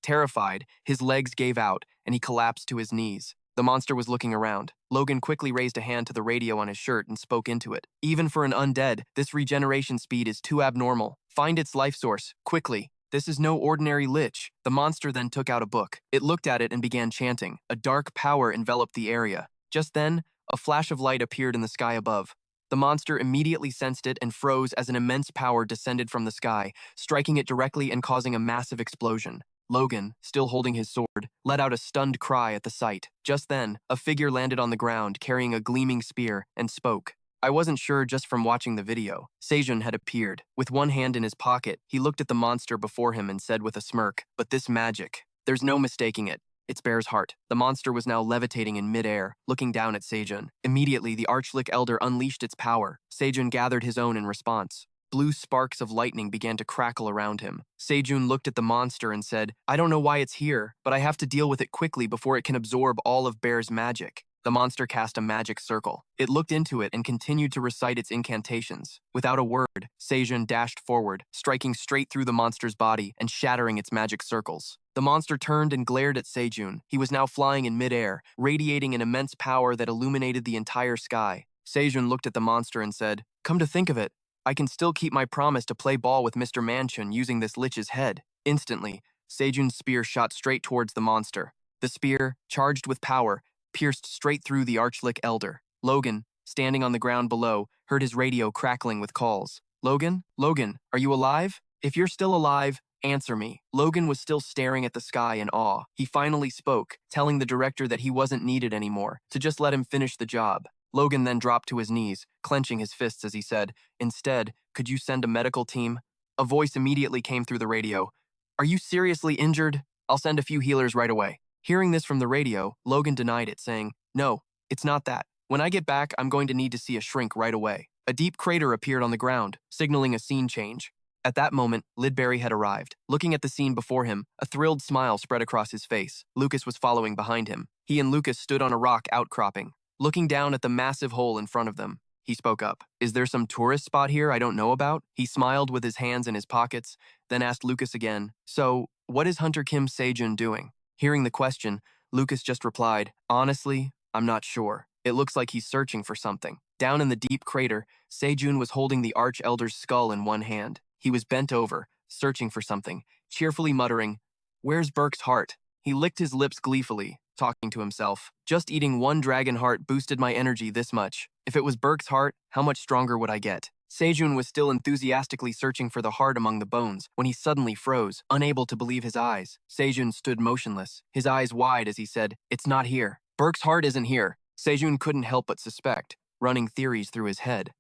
S1: Terrified, his legs gave out, and he collapsed to his knees. The monster was looking around. Logan quickly raised a hand to the radio on his shirt and spoke into it. Even for an undead, this regeneration speed is too abnormal. Find its life source, quickly. This is no ordinary lich. The monster then took out a book. It looked at it and began chanting. A dark power enveloped the area. Just then, a flash of light appeared in the sky above. The monster immediately sensed it and froze as an immense power descended from the sky, striking it directly and causing a massive explosion. Logan, still holding his sword, let out a stunned cry at the sight. Just then, a figure landed on the ground carrying a gleaming spear and spoke. I wasn't sure just from watching the video. Sejun had appeared. With one hand in his pocket, he looked at the monster before him and said with a smirk, but this magic, there's no mistaking it. It's Bear's heart. The monster was now levitating in midair, looking down at Sejun. Immediately, the Archlich Elder unleashed its power. Sejun gathered his own in response. Blue sparks of lightning began to crackle around him. Sejun looked at the monster and said, I don't know why it's here, but I have to deal with it quickly before it can absorb all of Bear's magic. The monster cast a magic circle. It looked into it and continued to recite its incantations. Without a word, Sejun dashed forward, striking straight through the monster's body and shattering its magic circles. The monster turned and glared at Sejun. He was now flying in midair, radiating an immense power that illuminated the entire sky. Sejun looked at the monster and said, come to think of it, I can still keep my promise to play ball with Mr. Manchun using this lich's head. Instantly, Sejun's spear shot straight towards the monster. The spear, charged with power, pierced straight through the Archlich Elder. Logan, standing on the ground below, heard his radio crackling with calls. Logan? Logan, are you alive? If you're still alive, answer me. Logan was still staring at the sky in awe. He finally spoke, telling the director that he wasn't needed anymore, to just let him finish the job. Logan then dropped to his knees, clenching his fists as he said, instead, could you send a medical team? A voice immediately came through the radio. Are you seriously injured? I'll send a few healers right away. Hearing this from the radio, Logan denied it, saying, no, it's not that. When I get back, I'm going to need to see a shrink right away. A deep crater appeared on the ground, signaling a scene change. At that moment, Lidberry had arrived. Looking at the scene before him, a thrilled smile spread across his face. Lucas was following behind him. He and Lucas stood on a rock outcropping. Looking down at the massive hole in front of them, he spoke up. Is there some tourist spot here I don't know about? He smiled with his hands in his pockets, then asked Lucas again, so, what is Hunter Kim Sejun doing? Hearing the question, Lucas just replied, honestly, I'm not sure. It looks like he's searching for something. Down in the deep crater, Sejun was holding the Arch-Elder's skull in one hand. He was bent over, searching for something, cheerfully muttering, where's Burke's heart? He licked his lips gleefully, talking to himself. Just eating one dragon heart boosted my energy this much. If it was Burke's heart, how much stronger would I get? Sejun was still enthusiastically searching for the heart among the bones when he suddenly froze, unable to believe his eyes. Sejun stood motionless, his eyes wide as he said, it's not here. Burke's heart isn't here. Sejun couldn't help but suspect, running theories through his head.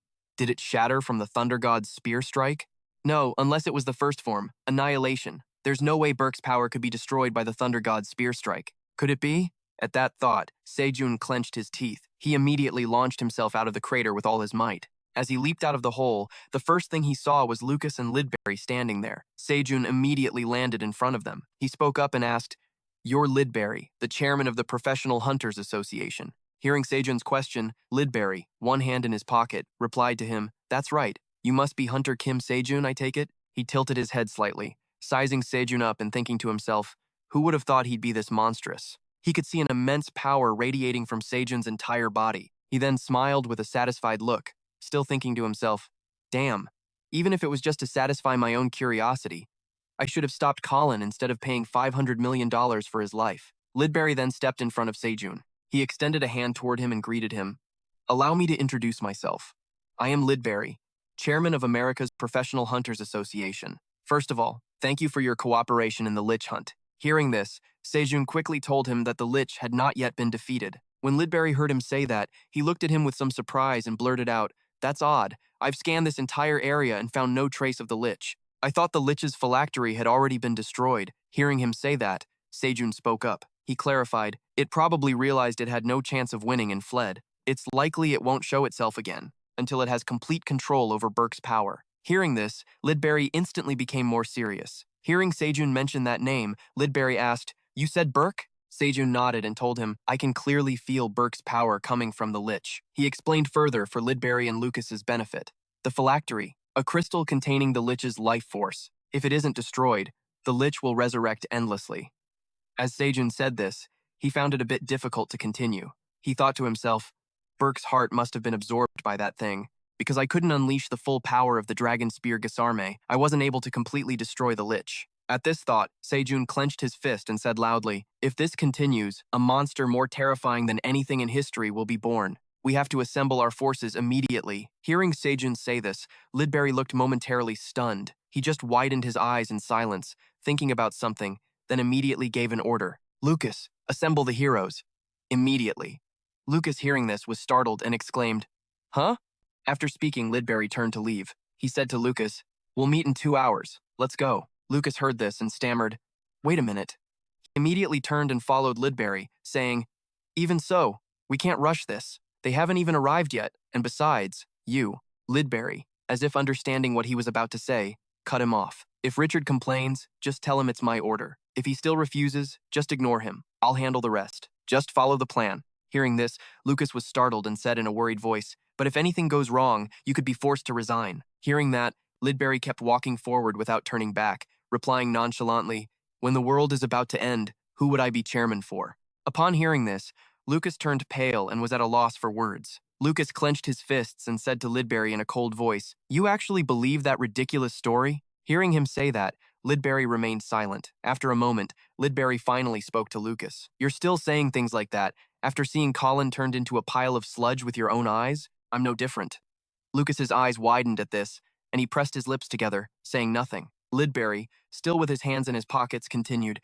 S1: Did it shatter from the Thunder God's spear strike? No, unless it was the first form, annihilation. There's no way Burke's power could be destroyed by the Thunder God's spear strike. Could it be? At that thought, Sejun clenched his teeth. He immediately launched himself out of the crater with all his might. As he leaped out of the hole, the first thing he saw was Lucas and Lidberry standing there. Sejun immediately landed in front of them. He spoke up and asked, "You're Lidberry, the chairman of the Professional Hunters Association." Hearing Sejun's question, Lidberry, one hand in his pocket, replied to him, "That's right. You must be Hunter Kim Sejun, I take it?" He tilted his head slightly, sizing Sejun up and thinking to himself, who would have thought he'd be this monstrous? He could see an immense power radiating from Sejun's entire body. He then smiled with a satisfied look, still thinking to himself, damn, even if it was just to satisfy my own curiosity, I should have stopped Colin instead of paying $500 million for his life. Lidberry then stepped in front of Sejun. He extended a hand toward him and greeted him. "Allow me to introduce myself. I am Lidberry, chairman of America's Professional Hunters Association. First of all, thank you for your cooperation in the lich hunt." Hearing this, Sejun quickly told him that the lich had not yet been defeated. When Lidberry heard him say that, he looked at him with some surprise and blurted out, "That's odd. I've scanned this entire area and found no trace of the lich. I thought the lich's phylactery had already been destroyed." Hearing him say that, Sejun spoke up. He clarified, "It probably realized it had no chance of winning and fled. It's likely it won't show itself again until it has complete control over Burke's power." Hearing this, Lidberry instantly became more serious. Hearing Sejun mention that name, Lidberry asked, "You said Burke?" Sejun nodded and told him, "I can clearly feel Burke's power coming from the lich." He explained further for Lidberry and Lucas's benefit. The phylactery, a crystal containing the lich's life force. If it isn't destroyed, the lich will resurrect endlessly. As Sejun said this, he found it a bit difficult to continue. He thought to himself, Burke's heart must have been absorbed by that thing. Because I couldn't unleash the full power of the Dragon Spear Gesarme, I wasn't able to completely destroy the lich. At this thought, Sejun clenched his fist and said loudly, "If this continues, a monster more terrifying than anything in history will be born. We have to assemble our forces immediately." Hearing Sejun say this, Lidberry looked momentarily stunned. He just widened his eyes in silence, thinking about something, then immediately gave an order. "Lucas, assemble the heroes." Immediately. Lucas, hearing this, was startled and exclaimed, "Huh?" After speaking, Lidberry turned to leave. He said to Lucas, "We'll meet in 2 hours. Let's go." Lucas heard this and stammered, "Wait a minute." He immediately turned and followed Lidberry, saying, "Even so, we can't rush this. They haven't even arrived yet, and besides, you." Lidberry, as if understanding what he was about to say, cut him off. "If Richard complains, just tell him it's my order. If he still refuses, just ignore him. I'll handle the rest. Just follow the plan." Hearing this, Lucas was startled and said in a worried voice, "But if anything goes wrong, you could be forced to resign." Hearing that, Lidberry kept walking forward without turning back, replying nonchalantly, "When the world is about to end, who would I be chairman for?" Upon hearing this, Lucas turned pale and was at a loss for words. Lucas clenched his fists and said to Lidberry in a cold voice, "You actually believe that ridiculous story?" Hearing him say that, Lidberry remained silent. After a moment, Lidberry finally spoke to Lucas. "You're still saying things like that after seeing Colin turned into a pile of sludge with your own eyes? I'm no different." Lucas's eyes widened at this, and he pressed his lips together, saying nothing. Lidberry, still with his hands in his pockets, continued,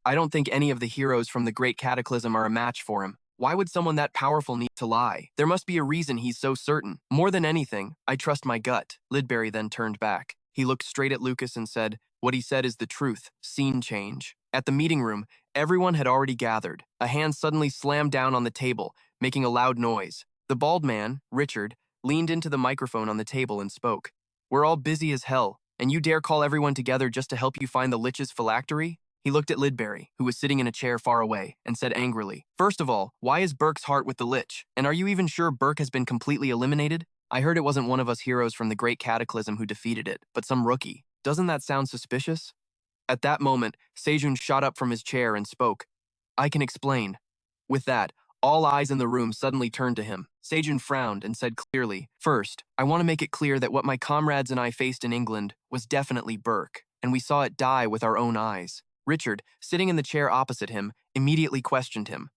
S1: "I don't think any of the heroes from the Great Cataclysm are a match for him. Why would someone that powerful need to lie? There must be a reason he's so certain. More than anything, I trust my gut." Lidberry then turned back. He looked straight at Lucas and said, "What he said is the truth. Scene change." At the meeting room, everyone had already gathered. A hand suddenly slammed down on the table, making a loud noise. The bald man, Richard, leaned into the microphone on the table and spoke. "We're all busy as hell, and you dare call everyone together just to help you find the lich's phylactery?" He looked at Lidberry, who was sitting in a chair far away, and said angrily, "First of all, why is Burke's heart with the lich? And are you even sure Burke has been completely eliminated? I heard it wasn't one of us heroes from the Great Cataclysm who defeated it, but some rookie. Doesn't that sound suspicious?" At that moment, Sejun shot up from his chair and spoke. "I can explain." With that, all eyes in the room suddenly turned to him. Sejun frowned and said clearly, "First, I want to make it clear that what my comrades and I faced in England was definitely Burke, and we saw it die with our own eyes." Richard, sitting in the chair opposite him, immediately questioned him.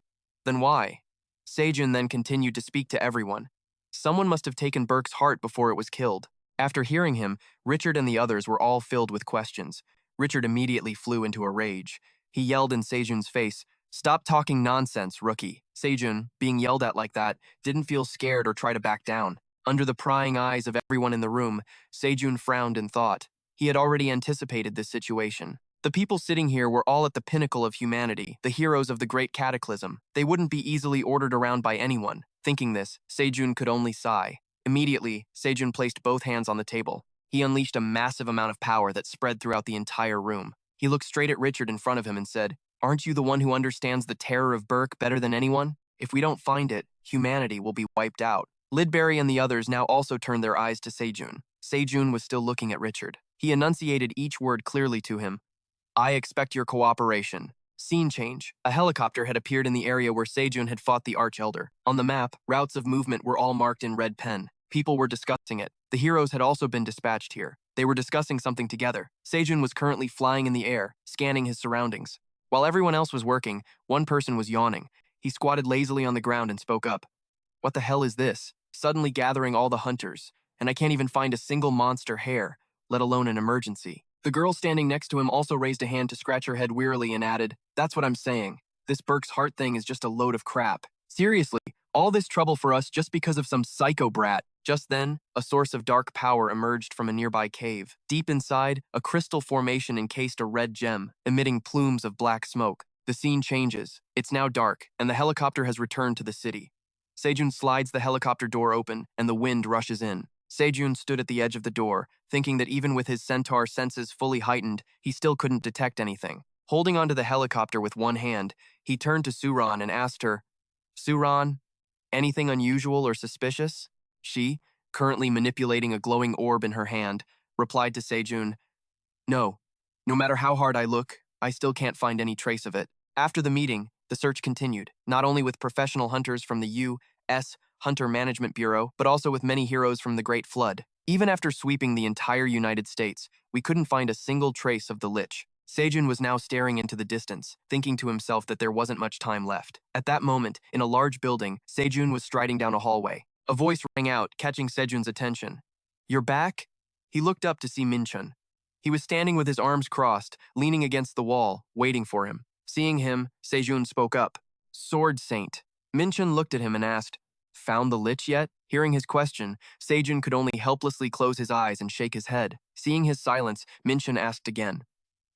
S1: "Then why?" Sejun then continued to speak to everyone. "Someone must have taken Burke's heart before it was killed." After hearing him, Richard and the others were all filled with questions. Richard immediately flew into a rage. He yelled in Sejun's face, "Stop talking nonsense, rookie." Sejun, being yelled at like that, didn't feel scared or try to back down. Under the prying eyes of everyone in the room, Sejun frowned in thought. He had already anticipated this situation. The people sitting here were all at the pinnacle of humanity, the heroes of the great cataclysm. They wouldn't be easily ordered around by anyone. Thinking this, Sejun could only sigh. Immediately, Sejun placed both hands on the table. He unleashed a massive amount of power that spread throughout the entire room. He looked straight at Richard in front of him and said, "Aren't you the one who understands the terror of Burke better than anyone? If we don't find it, humanity will be wiped out." Lidberry and the others now also turned their eyes to Sejun. Sejun was still looking at Richard. He enunciated each word clearly to him. "I expect your cooperation." Scene change. A helicopter had appeared in the area where Sejun had fought the Archelder. On the map, routes of movement were all marked in red pen. People were discussing it. The heroes had also been dispatched here. They were discussing something together. Sejun was currently flying in the air, scanning his surroundings. While everyone else was working, one person was yawning. He squatted lazily on the ground and spoke up. "What the hell is this? Suddenly gathering all the hunters, and I can't even find a single monster hare, let alone an emergency." The girl standing next to him also raised a hand to scratch her head wearily and added, "That's what I'm saying. This Burke's heart thing is just a load of crap. Seriously, all this trouble for us just because of some psycho brat." Just then, a source of dark power emerged from a nearby cave. Deep inside, a crystal formation encased a red gem, emitting plumes of black smoke. The scene changes. It's now dark, and the helicopter has returned to the city. Sejun slides the helicopter door open, and the wind rushes in. Sejun stood at the edge of the door, thinking that even with his centaur senses fully heightened, he still couldn't detect anything. Holding onto the helicopter with one hand, he turned to Suran and asked her, "Suran, anything unusual or suspicious?" She, currently manipulating a glowing orb in her hand, replied to Sejun, "No. No matter how hard I look, I still can't find any trace of it." After the meeting, the search continued, not only with professional hunters from the U.S. Hunter Management Bureau, but also with many heroes from the Great Flood. Even after sweeping the entire United States, we couldn't find a single trace of the lich. Sejun was now staring into the distance, thinking to himself that there wasn't much time left. At that moment, in a large building, Sejun was striding down a hallway. A voice rang out, catching Sejun's attention. "You're back?" He looked up to see Minchun. He was standing with his arms crossed, leaning against the wall, waiting for him. Seeing him, Sejun spoke up. "Sword Saint." Minchun looked at him and asked, "Found the lich yet?" Hearing his question, Sejun could only helplessly close his eyes and shake his head. Seeing his silence, Minchun asked again,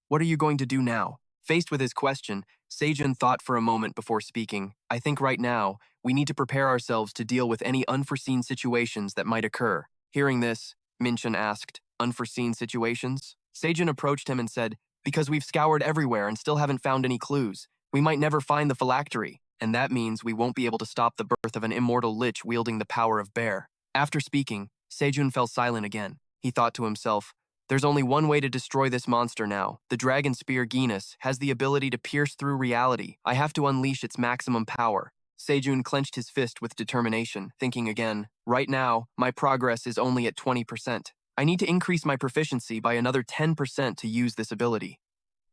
S1: "What are you going to do now?" Faced with his question, Sejun thought for a moment before speaking. "I think right now, we need to prepare ourselves to deal with any unforeseen situations that might occur." Hearing this, Minchun asked, "Unforeseen situations?" Sejun approached him and said, "Because we've scoured everywhere and still haven't found any clues. We might never find the phylactery, and that means we won't be able to stop the birth of an immortal lich wielding the power of bear." After speaking, Sejun fell silent again. He thought to himself, "There's only one way to destroy this monster now. The dragon spear Genus has the ability to pierce through reality. I have to unleash its maximum power." Sejun clenched his fist with determination, thinking again, "Right now, my progress is only at 20%. I need to increase my proficiency by another 10% to use this ability."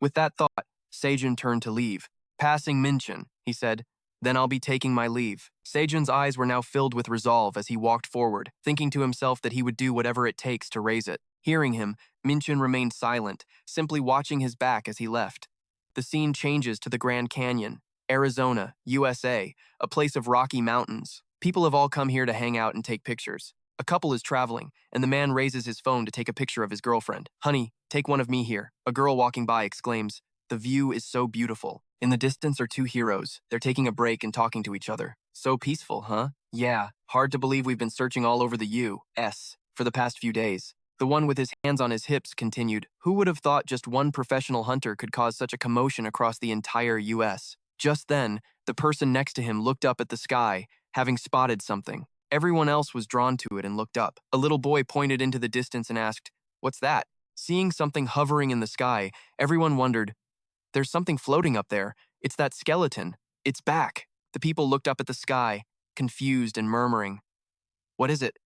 S1: With that thought, Sejun turned to leave. Passing Minchun, he said, "Then I'll be taking my leave." Sejun's eyes were now filled with resolve as he walked forward, thinking to himself that he would do whatever it takes to raise it. Hearing him, Minchun remained silent, simply watching his back as he left. The scene changes to the Grand Canyon, Arizona, USA, a place of rocky mountains. People have all come here to hang out and take pictures. A couple is traveling, and the man raises his phone to take a picture of his girlfriend. "Honey, take one of me here." A girl walking by exclaims, "The view is so beautiful." In the distance are two heroes. They're taking a break and talking to each other. "So peaceful, huh?" "Yeah, hard to believe we've been searching all over the U.S. for the past few days." The one with his hands on his hips continued, "Who would have thought just one professional hunter could cause such a commotion across the entire U.S.? Just then, the person next to him looked up at the sky, having spotted something. Everyone else was drawn to it and looked up. A little boy pointed into the distance and asked, "What's that?" Seeing something hovering in the sky, everyone wondered, "There's something floating up there. It's that skeleton. It's back." The people looked up at the sky, confused and murmuring, "What is it?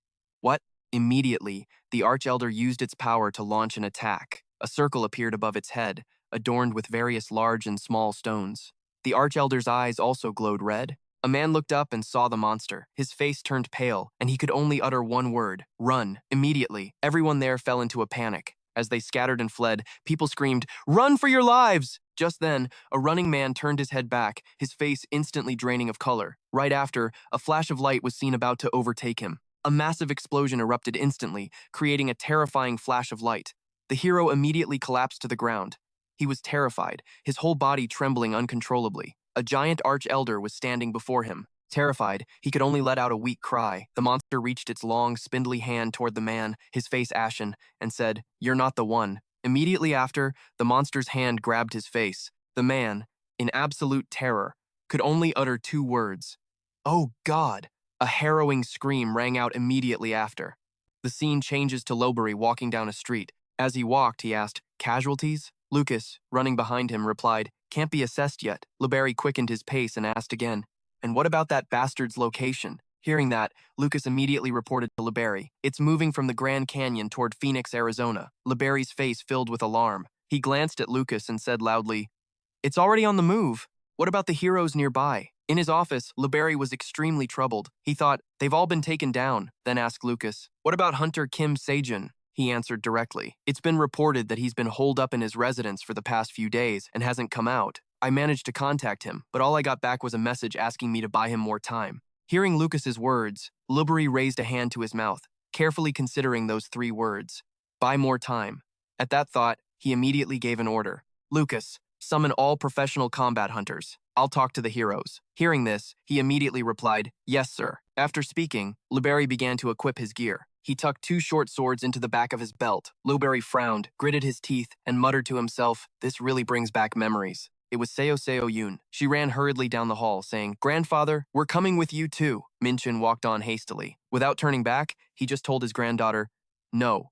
S1: What?" Immediately, the Archelder used its power to launch an attack. A circle appeared above its head, adorned with various large and small stones. The Archelder's eyes also glowed red. A man looked up and saw the monster. His face turned pale, and he could only utter one word, "Run." Immediately, everyone there fell into a panic. As they scattered and fled, people screamed, "Run for your lives!" Just then, a running man turned his head back, his face instantly draining of color. Right after, a flash of light was seen about to overtake him. A massive explosion erupted instantly, creating a terrifying flash of light. The hero immediately collapsed to the ground. He was terrified, his whole body trembling uncontrollably. A giant arch-elder was standing before him. Terrified, he could only let out a weak cry. The monster reached its long, spindly hand toward the man, his face ashen, and said, "You're not the one." Immediately after, the monster's hand grabbed his face. The man, in absolute terror, could only utter two words. "Oh God!" A harrowing scream rang out immediately after. The scene changes to Lowbury walking down a street. As he walked, he asked, "Casualties?" Lucas, running behind him, replied, "Can't be assessed yet." Lowbury quickened his pace and asked again, "And what about that bastard's location?" Hearing that, Lucas immediately reported to Lowbury, "It's moving from the Grand Canyon toward Phoenix, Arizona." Lowbury's face filled with alarm. He glanced at Lucas and said loudly, "It's already on the move. What about the heroes nearby?" In his office, Lowbury was extremely troubled. He thought, "They've all been taken down," then asked Lucas, "What about Hunter Kim Sejun?" He answered directly, "It's been reported that he's been holed up in his residence for the past few days and hasn't come out. I managed to contact him, but all I got back was a message asking me to buy him more time." Hearing Lucas's words, Lowbury raised a hand to his mouth, carefully considering those three words, "buy more time." At that thought, he immediately gave an order. "Lucas, summon all professional combat hunters. I'll talk to the heroes." Hearing this, he immediately replied, "Yes, sir." After speaking, Lowbury began to equip his gear. He tucked two short swords into the back of his belt. Lowbury frowned, gritted his teeth, and muttered to himself, "This really brings back memories." It was Seo Yoon. She ran hurriedly down the hall, saying, "Grandfather, we're coming with you too." Min-chun walked on hastily. Without turning back, he just told his granddaughter, "No,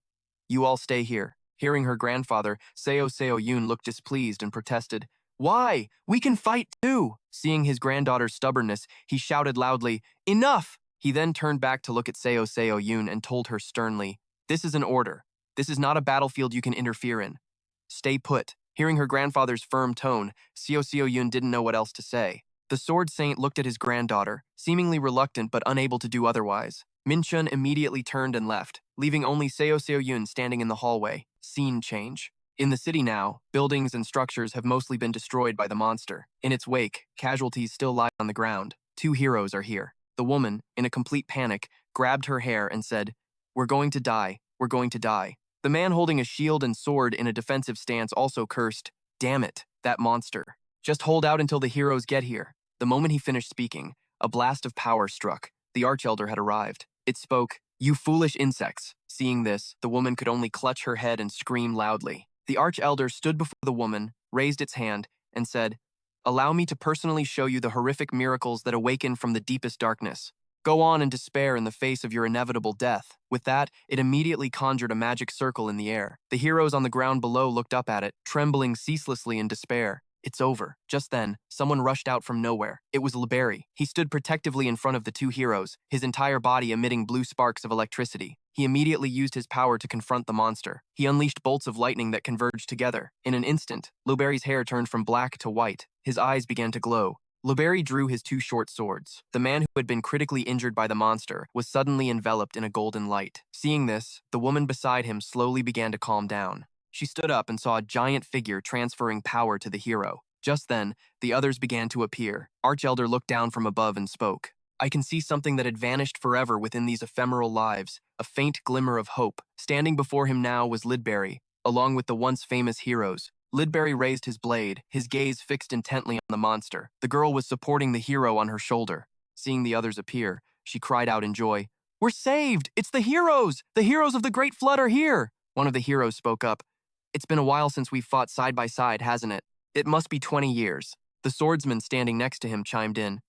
S1: you all stay here." Hearing her grandfather, Seo Yoon looked displeased and protested, "Why? We can fight too!" Seeing his granddaughter's stubbornness, he shouted loudly, "Enough!" He then turned back to look at Seo Yoon and told her sternly, "This is an order. This is not a battlefield you can interfere in. Stay put." Hearing her grandfather's firm tone, Seo Yoon didn't know what else to say. The Sword Saint looked at his granddaughter, seemingly reluctant but unable to do otherwise. Min-chun immediately turned and left, leaving only Seo Yoon standing in the hallway. Scene change. In the city now, buildings and structures have mostly been destroyed by the monster. In its wake, casualties still lie on the ground. Two heroes are here. The woman, in a complete panic, grabbed her hair and said, "We're going to die. We're going to die." The man holding a shield and sword in a defensive stance also cursed, "Damn it, that monster. Just hold out until the heroes get here." The moment he finished speaking, a blast of power struck. The Archelder had arrived. It spoke, "You foolish insects." Seeing this, the woman could only clutch her head and scream loudly. The Archelder stood before the woman, raised its hand, and said, "Allow me to personally show you the horrific miracles that awaken from the deepest darkness. Go on in despair in the face of your inevitable death." With that, it immediately conjured a magic circle in the air. The heroes on the ground below looked up at it, trembling ceaselessly in despair. "It's over." Just then, someone rushed out from nowhere. It was Lowbury. He stood protectively in front of the two heroes, his entire body emitting blue sparks of electricity. He immediately used his power to confront the monster. He unleashed bolts of lightning that converged together. In an instant, Lowbury's hair turned from black to white. His eyes began to glow. Lowbury drew his two short swords. The man who had been critically injured by the monster was suddenly enveloped in a golden light. Seeing this, the woman beside him slowly began to calm down. She stood up and saw a giant figure transferring power to the hero. Just then, the others began to appear. Archelder looked down from above and spoke. "I can see something that had vanished forever within these ephemeral lives, a faint glimmer of hope." Standing before him now was Lowbury, along with the once famous heroes. Lowbury raised his blade, his gaze fixed intently on the monster. The girl was supporting the hero on her shoulder. Seeing the others appear, she cried out in joy, "We're saved! It's the heroes! The heroes of the Great Flood are here!" One of the heroes spoke up, "It's been a while since we've fought side by side, hasn't it? It must be 20 years. The swordsman standing next to him chimed in,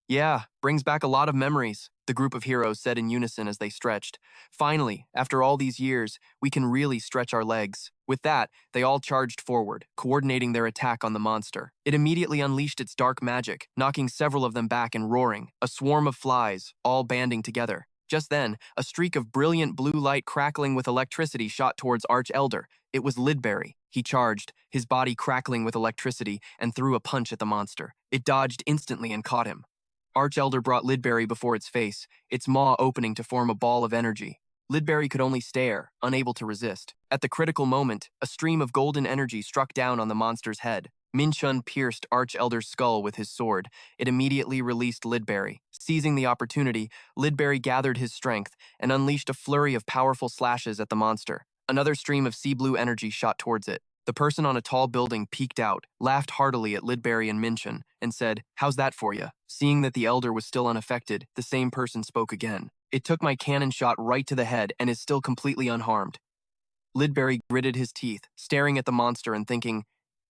S1: "Yeah, brings back a lot of memories," the group of heroes said in unison as they stretched. "Finally, after all these years, we can really stretch our legs." With that, they all charged forward, coordinating their attack on the monster. It immediately unleashed its dark magic, knocking several of them back and roaring, a swarm of flies, all banding together. Just then, a streak of brilliant blue light crackling with electricity shot towards Archelder. It was Lowbury. He charged, his body crackling with electricity, and threw a punch at the monster. It dodged instantly and caught him. Archelder brought Lowbury before its face, its maw opening to form a ball of energy. Lowbury could only stare, unable to resist. At the critical moment, a stream of golden energy struck down on the monster's head. Minchun pierced Arch-Elder's skull with his sword. It immediately released Lidberry. Seizing the opportunity, Lidberry gathered his strength and unleashed a flurry of powerful slashes at the monster. Another stream of sea blue energy shot towards it. The person on a tall building peeked out, laughed heartily at Lidberry and Minchun, and said, "How's that for ya?" Seeing that the elder was still unaffected, the same person spoke again. "It took my cannon shot right to the head and is still completely unharmed." Lidberry gritted his teeth, staring at the monster and thinking,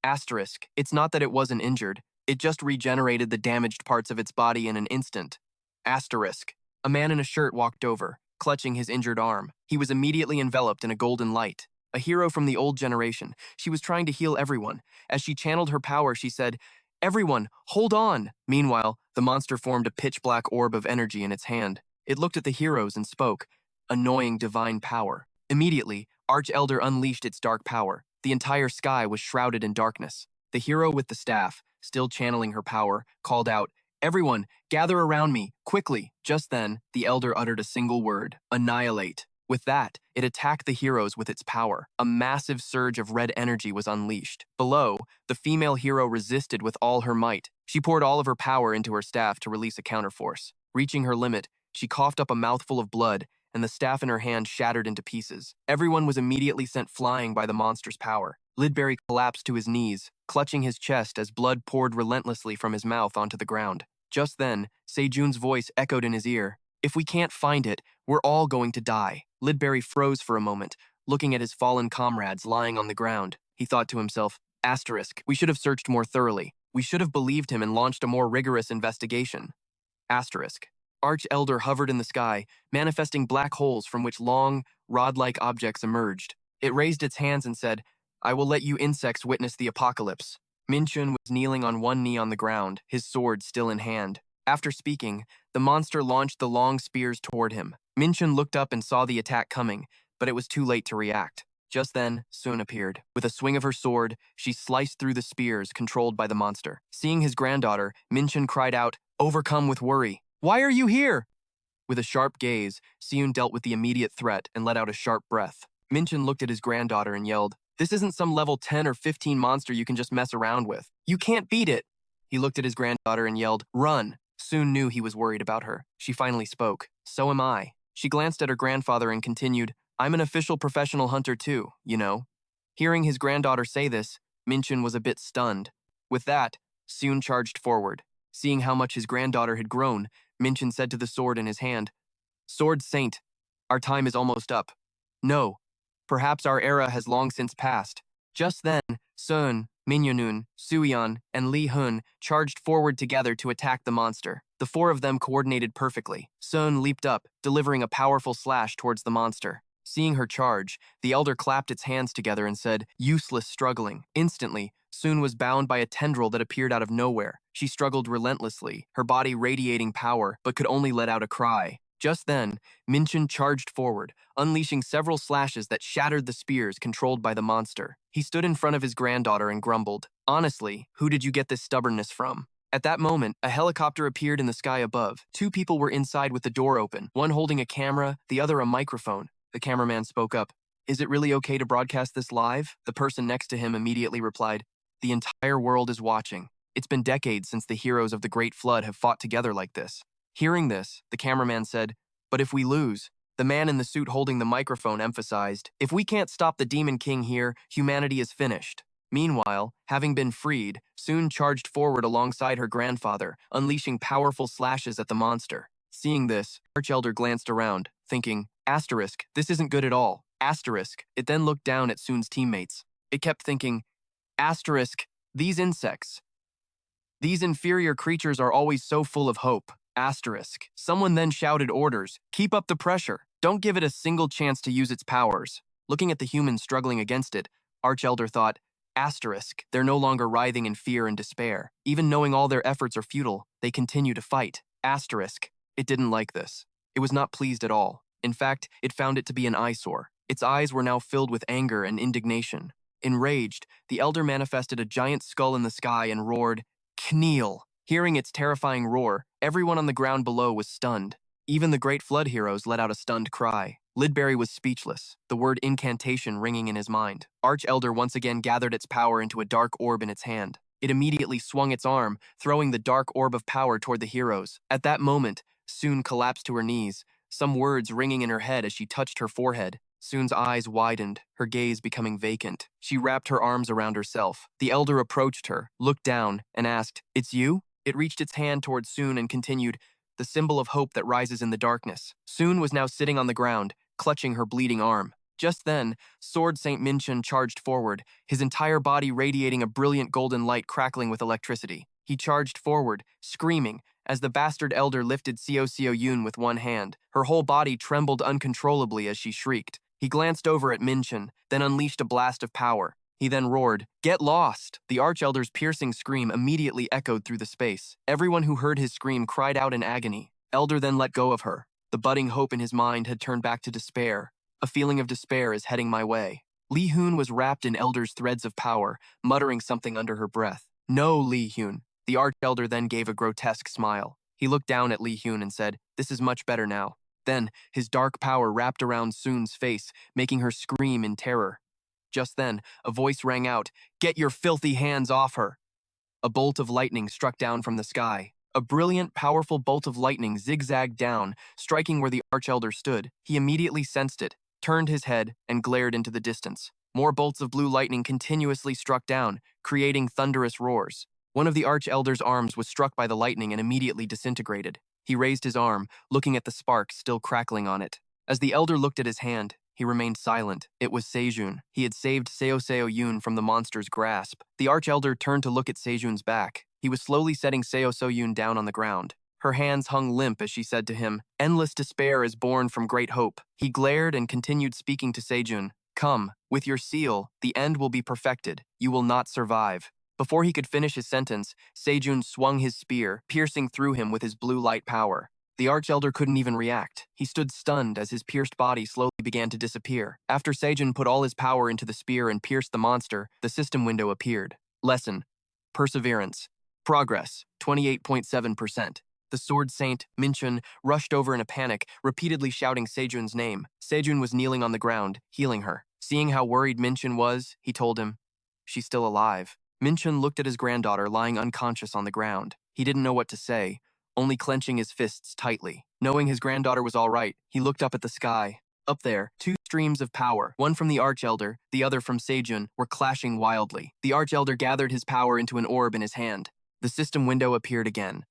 S1: asterisk, it's not that it wasn't injured, it just regenerated the damaged parts of its body in an instant. Asterisk. A man in a shirt walked over, clutching his injured arm. He was immediately enveloped in a golden light. A hero from the old generation, she was trying to heal everyone. As she channeled her power, she said, "Everyone, hold on!" Meanwhile, the monster formed a pitch-black orb of energy in its hand. It looked at the heroes and spoke, "Annoying divine power." Immediately, Arch-Elder unleashed its dark power. The entire sky was shrouded in darkness. The hero with the staff, still channeling her power, called out, "Everyone, gather around me, quickly!" Just then, the elder uttered a single word, "Annihilate." With that, it attacked the heroes with its power. A massive surge of red energy was unleashed. Below, the female hero resisted with all her might. She poured all of her power into her staff to release a counterforce. Reaching her limit, she coughed up a mouthful of blood, and the staff in her hand shattered into pieces. Everyone was immediately sent flying by the monster's power. Lidberry collapsed to his knees, clutching his chest as blood poured relentlessly from his mouth onto the ground. Just then, Sejun's voice echoed in his ear. "If we can't find it, we're all going to die." Lidberry froze for a moment, looking at his fallen comrades lying on the ground. He thought to himself, asterisk, we should have searched more thoroughly. We should have believed him and launched a more rigorous investigation. Asterisk. Arch-Elder hovered in the sky, manifesting black holes from which long, rod-like objects emerged. It raised its hands and said, "I will let you insects witness the apocalypse." Minchun was kneeling on one knee on the ground, his sword still in hand. After speaking, the monster launched the long spears toward him. Minchun looked up and saw the attack coming, but it was too late to react. Just then, Sun appeared. With a swing of her sword, she sliced through the spears controlled by the monster. Seeing his granddaughter, Minchun cried out, overcome with worry, "Why are you here?" With a sharp gaze, Sejun dealt with the immediate threat and let out a sharp breath. Minchun looked at his granddaughter and yelled, "This isn't some level 10 or 15 monster you can just mess around with. You can't beat it." He looked at his granddaughter and yelled, "Run." Sun knew he was worried about her. She finally spoke, "So am I." She glanced at her grandfather and continued, "I'm an official professional hunter too, you know." Hearing his granddaughter say this, Minchun was a bit stunned. With that, Sun charged forward. Seeing how much his granddaughter had grown, Minchun said to the sword in his hand, "Sword Saint, our time is almost up. No, perhaps our era has long since passed." Just then, Sun, Minyonun, Suyeon, and Li Hun charged forward together to attack the monster. The four of them coordinated perfectly. Sun leaped up, delivering a powerful slash towards the monster. Seeing her charge, the elder clapped its hands together and said, "Useless struggling." Instantly, Sun was bound by a tendril that appeared out of nowhere. She struggled relentlessly, her body radiating power, but could only let out a cry. Just then, Minchun charged forward, unleashing several slashes that shattered the spears controlled by the monster. He stood in front of his granddaughter and grumbled, "Honestly, who did you get this stubbornness from?" At that moment, a helicopter appeared in the sky above. Two people were inside with the door open, one holding a camera, the other a microphone. The cameraman spoke up, "Is it really okay to broadcast this live?" The person next to him immediately replied, "The entire world is watching. It's been decades since the heroes of the Great Flood have fought together like this." Hearing this, the cameraman said, "But if we lose?" The man in the suit holding the microphone emphasized, "If we can't stop the Demon King here, humanity is finished." Meanwhile, having been freed, Sun charged forward alongside her grandfather, unleashing powerful slashes at the monster. Seeing this, Arch-Elder glanced around, thinking, asterisk, this isn't good at all. Asterisk. It then looked down at Sun's teammates. It kept thinking, asterisk, these insects. These inferior creatures are always so full of hope. Asterisk. Someone then shouted orders, "Keep up the pressure. Don't give it a single chance to use its powers." Looking at the humans struggling against it, Arch-Elder thought, asterisk, they're no longer writhing in fear and despair. Even knowing all their efforts are futile, they continue to fight. Asterisk. It didn't like this. It was not pleased at all. In fact, it found it to be an eyesore. Its eyes were now filled with anger and indignation. Enraged, the elder manifested a giant skull in the sky and roared, "Kneel!" Hearing its terrifying roar, everyone on the ground below was stunned. Even the Great Flood heroes let out a stunned cry. Lidberry was speechless, the word incantation ringing in his mind. Arch-Elder once again gathered its power into a dark orb in its hand. It immediately swung its arm, throwing the dark orb of power toward the heroes. At that moment, Soon collapsed to her knees, some words ringing in her head as she touched her forehead. Soon's eyes widened, her gaze becoming vacant. She wrapped her arms around herself. The elder approached her, looked down, and asked, "It's you?" It reached its hand toward Soon and continued, "The symbol of hope that rises in the darkness." Soon was now sitting on the ground, clutching her bleeding arm. Just then, Sword Saint Minchun charged forward, his entire body radiating a brilliant golden light crackling with electricity. He charged forward, screaming, as the bastard elder lifted Seo Seo Yun with one hand. Her whole body trembled uncontrollably as she shrieked. He glanced over at Minchun, then unleashed a blast of power. He then roared, "Get lost!" The Archelder's piercing scream immediately echoed through the space. Everyone who heard his scream cried out in agony. Elder then let go of her. The budding hope in his mind had turned back to despair. A feeling of despair is heading my way. Li Hun was wrapped in Elder's threads of power, muttering something under her breath. "No, Li Hun." The Archelder then gave a grotesque smile. He looked down at Li Hun and said, "This is much better now." Then, his dark power wrapped around Soon's face, making her scream in terror. Just then, a voice rang out, "Get your filthy hands off her!" A bolt of lightning struck down from the sky. A brilliant, powerful bolt of lightning zigzagged down, striking where the Archelder stood. He immediately sensed it, turned his head, and glared into the distance. More bolts of blue lightning continuously struck down, creating thunderous roars. One of the Archelder's arms was struck by the lightning and immediately disintegrated. He raised his arm, looking at the sparks still crackling on it. As the elder looked at his hand, he remained silent. It was Sejun. He had saved Seo Seo Yun from the monster's grasp. The Archelder turned to look at Sejun's back. He was slowly setting Seo Seo Yun down on the ground. Her hands hung limp as she said to him, "Endless despair is born from great hope." He glared and continued speaking to Sejun, "Come, with your seal, the end will be perfected. You will not survive." Before he could finish his sentence, Sejun swung his spear, piercing through him with his blue light power. The Archelder couldn't even react. He stood stunned as his pierced body slowly began to disappear. After Sejun put all his power into the spear and pierced the monster, the system window appeared. Lesson: Perseverance. Progress, 28.7%. The Sword Saint, Minchun, rushed over in a panic, repeatedly shouting Sejun's name. Sejun was kneeling on the ground, healing her. Seeing how worried Minchun was, he told him, "She's still alive." Minchun looked at his granddaughter lying unconscious on the ground. He didn't know what to say, only clenching his fists tightly. Knowing his granddaughter was all right, he looked up at the sky. Up there, two streams of power, one from the Archelder, the other from Sejun, were clashing wildly. The Archelder gathered his power into an orb in his hand. The system window appeared again.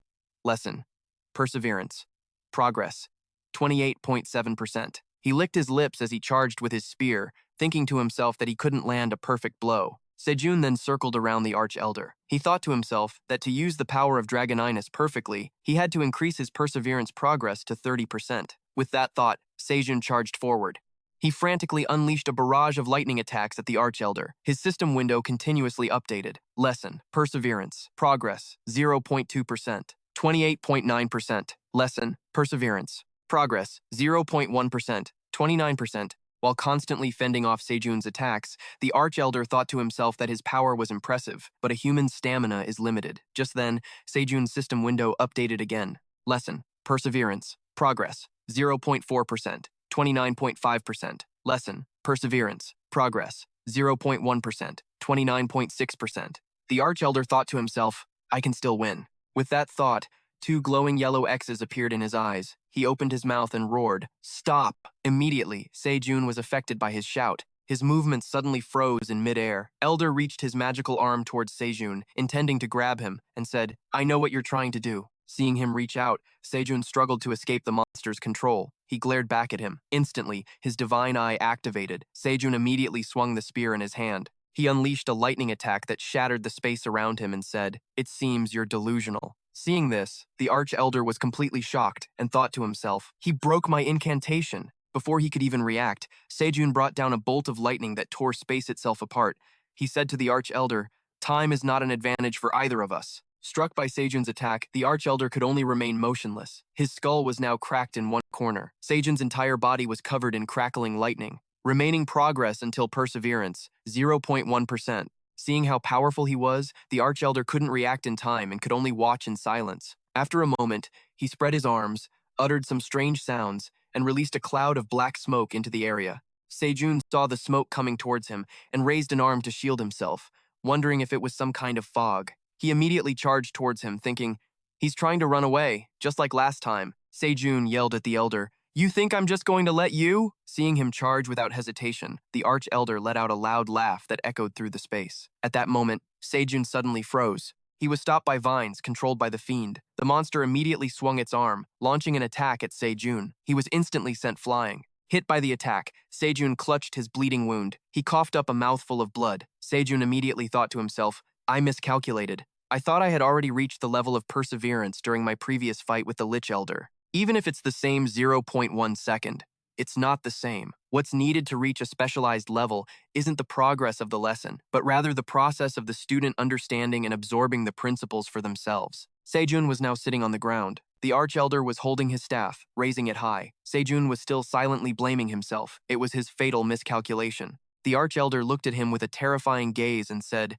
S1: Lesson: Perseverance. Progress, 28.7%. He licked his lips as he charged with his spear, thinking to himself that he couldn't land a perfect blow. Sejun then circled around the Archelder. He thought to himself that to use the power of Dragoninus perfectly, he had to increase his perseverance progress to 30%. With that thought, Sejun charged forward. He frantically unleashed a barrage of lightning attacks at the Archelder. His system window continuously updated. Lesson: Perseverance. Progress, 0.2%. 28.9%. Lesson: Perseverance. Progress, 0.1%. 29%. While constantly fending off Sejun's attacks, the Archelder thought to himself that his power was impressive, but a human's stamina is limited. Just then, Sejun's system window updated again. Lesson: Perseverance. Progress, 0.4%. 29.5%. Lesson: Perseverance. Progress, 0.1%. 29.6%. The Archelder thought to himself, "I can still win." With that thought, two glowing yellow X's appeared in his eyes. He opened his mouth and roared, "Stop!" Immediately, Sejun was affected by his shout. His movements suddenly froze in midair. Elder reached his magical arm towards Sejun, intending to grab him, and said, "I know what you're trying to do." Seeing him reach out, Sejun struggled to escape the monster's control. He glared back at him. Instantly, his divine eye activated. Sejun immediately swung the spear in his hand. He unleashed a lightning attack that shattered the space around him and said, "It seems you're delusional." Seeing this, the Archelder was completely shocked and thought to himself, "He broke my incantation." Before he could even react, Sejun brought down a bolt of lightning that tore space itself apart. He said to the Archelder, "Time is not an advantage for either of us." Struck by Sejun's attack, the Archelder could only remain motionless. His skull was now cracked in one corner. Sejun's entire body was covered in crackling lightning. Remaining progress until perseverance, 0.1%. Seeing how powerful he was, the Archelder couldn't react in time and could only watch in silence. After a moment, he spread his arms, uttered some strange sounds, and released a cloud of black smoke into the area. Sejun saw the smoke coming towards him and raised an arm to shield himself, wondering if it was some kind of fog. He immediately charged towards him, thinking, he's trying to run away, just like last time. Sejun yelled at the elder, "You think I'm just going to let you?" Seeing him charge without hesitation, the arch-elder let out a loud laugh that echoed through the space. At that moment, Sejun suddenly froze. He was stopped by vines controlled by the fiend. The monster immediately swung its arm, launching an attack at Sejun. He was instantly sent flying. Hit by the attack, Sejun clutched his bleeding wound. He coughed up a mouthful of blood. Sejun immediately thought to himself, I miscalculated. I thought I had already reached the level of perseverance during my previous fight with the Lich Elder. Even if it's the same 0.1 second, it's not the same. What's needed to reach a specialized level isn't the progress of the lesson, but rather the process of the student understanding and absorbing the principles for themselves. Sejun was now sitting on the ground. The Arch-Elder was holding his staff, raising it high. Sejun was still silently blaming himself. It was his fatal miscalculation. The Arch-Elder looked at him with a terrifying gaze and said,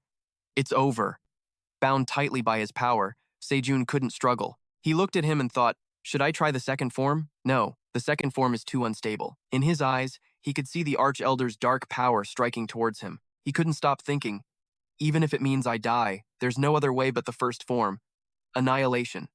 S1: "It's over." Bound tightly by his power, Sejun couldn't struggle. He looked at him and thought, should I try the second form? No, the second form is too unstable. In his eyes, he could see the Arch-Elder's dark power striking towards him. He couldn't stop thinking, even if it means I die, there's no other way but the first form. Annihilation.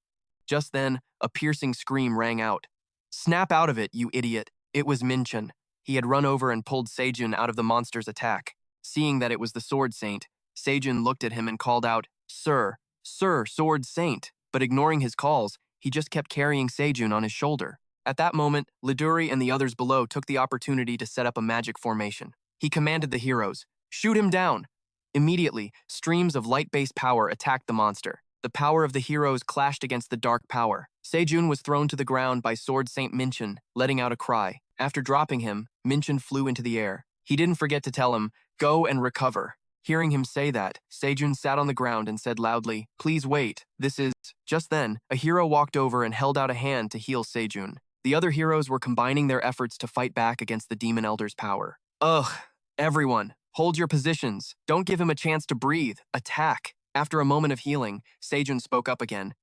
S1: Just then, a piercing scream rang out. Snap out of it, you idiot. It was Minchun. He had run over and pulled Sejun out of the monster's attack. Seeing that it was the Sword Saint, Sejun looked at him and called out, Sir, Sword Saint. But ignoring his calls, he just kept carrying Sejun on his shoulder. At that moment, Liduri and the others below took the opportunity to set up a magic formation. He commanded the heroes, shoot him down. Immediately, streams of light-based power attacked the monster. The power of the heroes clashed against the dark power. Sejun was thrown to the ground by Sword Saint Minchun, letting out a cry. After dropping him, Minchun flew into the air. He didn't forget to tell him, go and recover. Hearing him say that, Sejun sat on the ground and said loudly, please wait, this is... Just then, a hero walked over and held out a hand to heal Sejun. The other heroes were combining their efforts to fight back against the Demon Elder's power. Ugh, everyone, hold your positions. Don't give him a chance to breathe. Attack. After a moment of healing, Sejun spoke up again.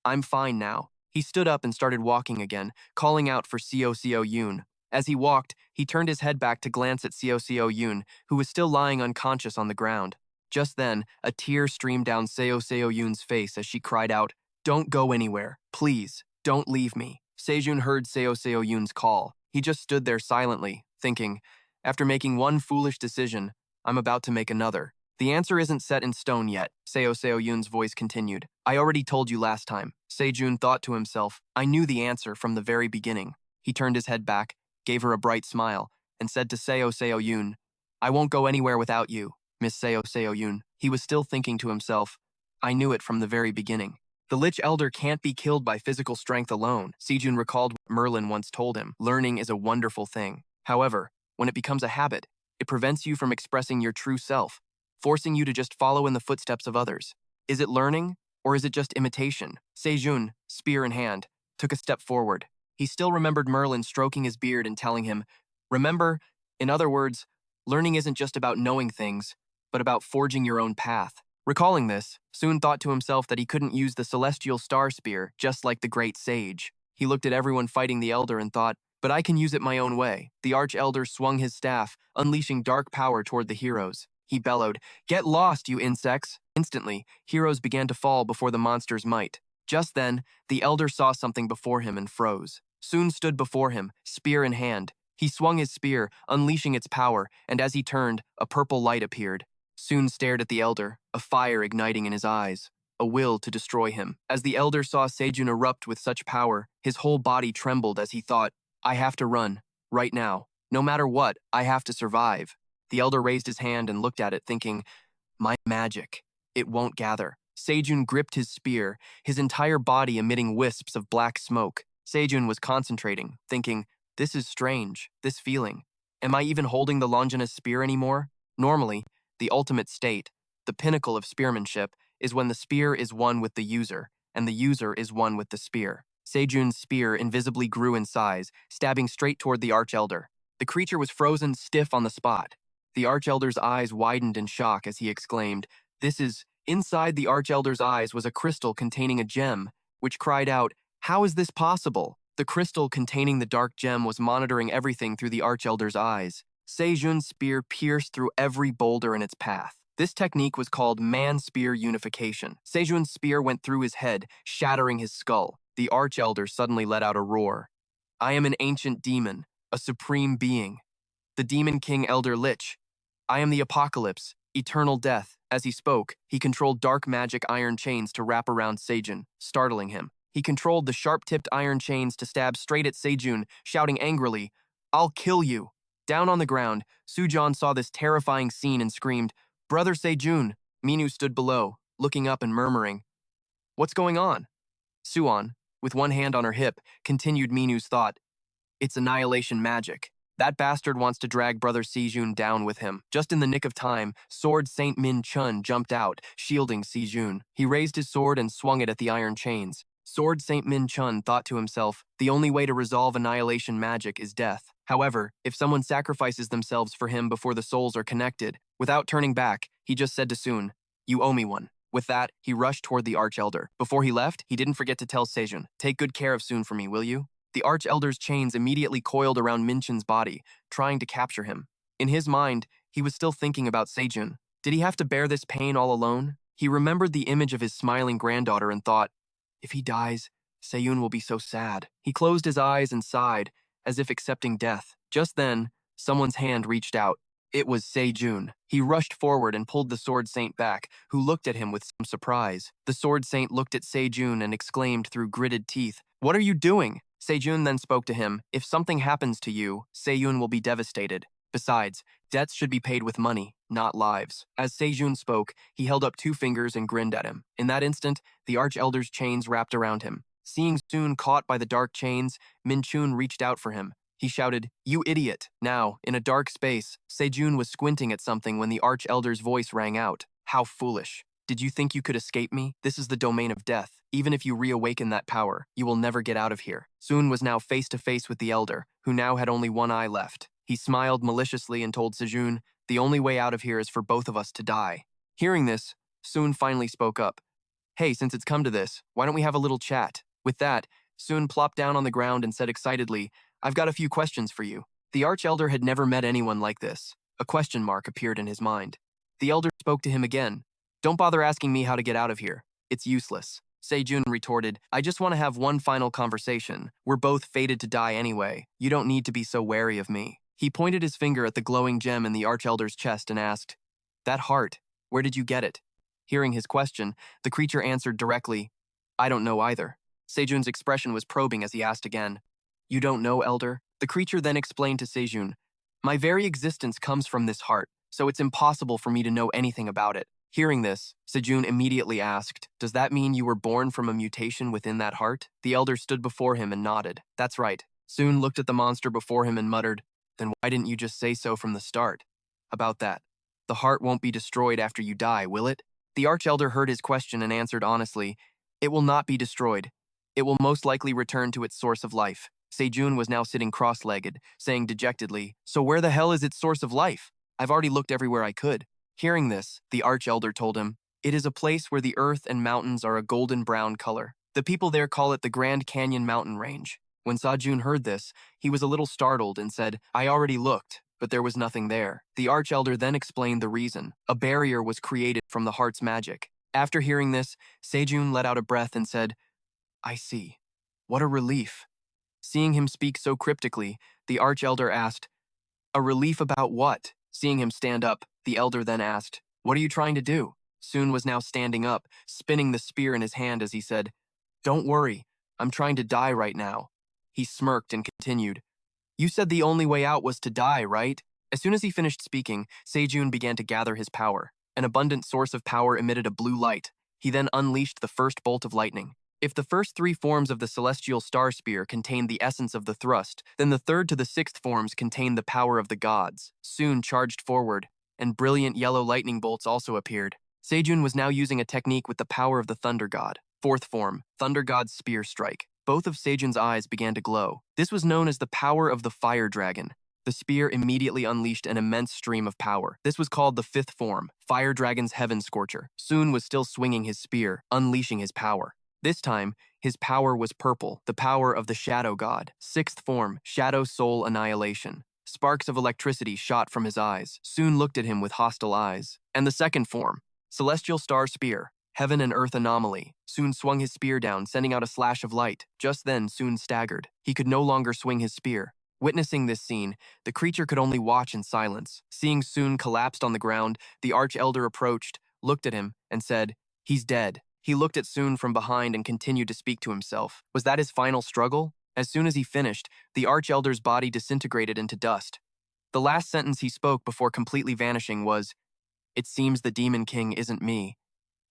S1: I'm fine now. He stood up and started walking again, calling out for Seo Yoon. As he walked, he turned his head back to glance at Seo Yoon, who was still lying unconscious on the ground. Just then, a tear streamed down Seo Yoon's face as she cried out, don't go anywhere. Please, don't leave me. Sejun heard Seo Yoon's call. He just stood there silently, thinking, after making one foolish decision, I'm about to make another. The answer isn't set in stone yet, Seo Yoon's voice continued. I already told you last time. Sejun thought to himself, I knew the answer from the very beginning. He turned his head back, gave her a bright smile, and said to Seo Yoon, I won't go anywhere without you, Miss Seo Yoon. He was still thinking to himself, I knew it from the very beginning. The Lich Elder can't be killed by physical strength alone. Sejun recalled what Merlin once told him. Learning is a wonderful thing. However, when it becomes a habit, it prevents you from expressing your true self, forcing you to just follow in the footsteps of others. Is it learning, or is it just imitation? Sejun, spear in hand, took a step forward. He still remembered Merlin stroking his beard and telling him, remember, in other words, learning isn't just about knowing things, but about forging your own path. Recalling this, Soon thought to himself that he couldn't use the celestial star spear, just like the great sage. He looked at everyone fighting the Elder and thought, but I can use it my own way. The Arch-Elder swung his staff, unleashing dark power toward the heroes. He bellowed, get lost, you insects! Instantly, heroes began to fall before the monster's might. Just then, the Elder saw something before him and froze. Soon stood before him, spear in hand. He swung his spear, unleashing its power, and as he turned, a purple light appeared. Soon stared at the Elder, a fire igniting in his eyes, a will to destroy him. As the Elder saw Sejun erupt with such power, his whole body trembled as he thought, I have to run, right now. No matter what, I have to survive. The Elder raised his hand and looked at it, thinking, my magic. It won't gather. Sejun gripped his spear, his entire body emitting wisps of black smoke. Sejun was concentrating, thinking, this is strange, this feeling. Am I even holding the Longinus spear anymore? Normally, the ultimate state, the pinnacle of spearmanship, is when the spear is one with the user, and the user is one with the spear. Sejun's spear invisibly grew in size, stabbing straight toward the Arch-Elder. The creature was frozen stiff on the spot. The Arch-Elder's eyes widened in shock as he exclaimed, this is... Inside the Arch-Elder's eyes was a crystal containing a gem, which cried out, how is this possible? The crystal containing the dark gem was monitoring everything through the Arch-Elder's eyes. Sejun's spear pierced through every boulder in its path. This technique was called man-spear unification. Sejun's spear went through his head, shattering his skull. The Arch-Elder suddenly let out a roar. I am an ancient demon, a supreme being. The Demon King Elder Lich. I am the Apocalypse, eternal death. As he spoke, he controlled dark magic iron chains to wrap around Sejun, startling him. He controlled the sharp-tipped iron chains to stab straight at Sejun, shouting angrily, I'll kill you. Down on the ground, Sujan saw this terrifying scene and screamed, Brother Sejun. Minu stood below, looking up and murmuring, What's going on? Suan, with one hand on her hip, continued Minu's thought, It's annihilation magic. That bastard wants to drag Brother Sejun down with him. Just in the nick of time, Sword Saint Min Chun jumped out, shielding Sejun. He raised his sword and swung it at the iron chains. Sword Saint Min Chun thought to himself, the only way to resolve annihilation magic is death. However, if someone sacrifices themselves for him before the souls are connected, without turning back, he just said to Sun, You owe me one. With that, he rushed toward the Arch-Elder. Before he left, he didn't forget to tell Sejun, Take good care of Sun for me, will you? The Arch-Elder's chains immediately coiled around Minchun's body, trying to capture him. In his mind, he was still thinking about Sejun. Did he have to bear this pain all alone? He remembered the image of his smiling granddaughter and thought, If he dies, Sejun will be so sad. He closed his eyes and sighed, as if accepting death. Just then, someone's hand reached out. It was Sejun. He rushed forward and pulled the Sword Saint back, who looked at him with some surprise. The Sword Saint looked at Sejun and exclaimed through gritted teeth, What are you doing? Sejun then spoke to him, If something happens to you, Sejun will be devastated. Besides, debts should be paid with money, not lives. As Sejun spoke, he held up 2 fingers and grinned at him. In that instant, the Arch-Elder's chains wrapped around him. Seeing Sun caught by the dark chains, Min Chun reached out for him. He shouted, You idiot! Now, in a dark space, Sejun was squinting at something when the Arch-Elder's voice rang out. How foolish. Did you think you could escape me? This is the domain of death. Even if you reawaken that power, you will never get out of here. Sun was now face to face with the Elder, who now had only one eye left. He smiled maliciously and told Sejun, The only way out of here is for both of us to die. Hearing this, Sun finally spoke up. Hey, since it's come to this, why don't we have a little chat? With that, Sun plopped down on the ground and said excitedly, I've got a few questions for you. The Arch-Elder had never met anyone like this. A question mark appeared in his mind. The Elder spoke to him again. Don't bother asking me how to get out of here. It's useless. Sejun retorted, I just want to have one final conversation. We're both fated to die anyway. You don't need to be so wary of me. He pointed his finger at the glowing gem in the Arch-Elder's chest and asked, That heart, where did you get it? Hearing his question, the creature answered directly, I don't know either. Sejun's expression was probing as he asked again, You don't know, Elder? The creature then explained to Sejun, My very existence comes from this heart, so it's impossible for me to know anything about it. Hearing this, Sejun immediately asked, Does that mean you were born from a mutation within that heart? The Elder stood before him and nodded. That's right. Sun looked at the monster before him and muttered, Then why didn't you just say so from the start? About that. The heart won't be destroyed after you die, will it? The Arch-Elder heard his question and answered honestly, It will not be destroyed. It will most likely return to its source of life. Sejun was now sitting cross-legged, saying dejectedly, So where the hell is its source of life? I've already looked everywhere I could. Hearing this, the Arch-Elder told him, It is a place where the earth and mountains are a golden-brown color. The people there call it the Grand Canyon Mountain Range. When Sejun heard this, he was a little startled and said, I already looked, but there was nothing there. The Arch-Elder then explained the reason. A barrier was created from the heart's magic. After hearing this, Sejun let out a breath and said, I see. What a relief. Seeing him speak so cryptically, the Arch-Elder asked, A relief about what? Seeing him stand up, the Elder then asked, What are you trying to do? Sun was now standing up, spinning the spear in his hand as he said, Don't worry, I'm trying to die right now. He smirked and continued, You said the only way out was to die, right? As soon as he finished speaking, Sejun began to gather his power. An abundant source of power emitted a blue light. He then unleashed the first bolt of lightning. If the first 3 forms of the celestial star spear contained the essence of the thrust, then the 3rd to the 6th forms contained the power of the gods. Sun charged forward, and brilliant yellow lightning bolts also appeared. Sejun was now using a technique with the power of the thunder god. 4th form, Thunder God's Spear Strike. Both of Sejun's eyes began to glow. This was known as the power of the fire dragon. The spear immediately unleashed an immense stream of power. This was called the 5th form, Fire Dragon's Heaven Scorcher. Sun was still swinging his spear, unleashing his power. This time, his power was purple, the power of the Shadow God. 6th form, Shadow Soul Annihilation. Sparks of electricity shot from his eyes. Soon looked at him with hostile eyes. And the second form, Celestial Star Spear, Heaven and Earth Anomaly, Soon swung his spear down, sending out a slash of light. Just then, Soon staggered. He could no longer swing his spear. Witnessing this scene, the creature could only watch in silence. Seeing Soon collapsed on the ground, the Arch-Elder approached, looked at him, and said, "He's dead." He looked at Soon from behind and continued to speak to himself. Was that his final struggle? As soon as he finished, the Arch-Elder's body disintegrated into dust. The last sentence he spoke before completely vanishing was, "It seems the Demon King isn't me.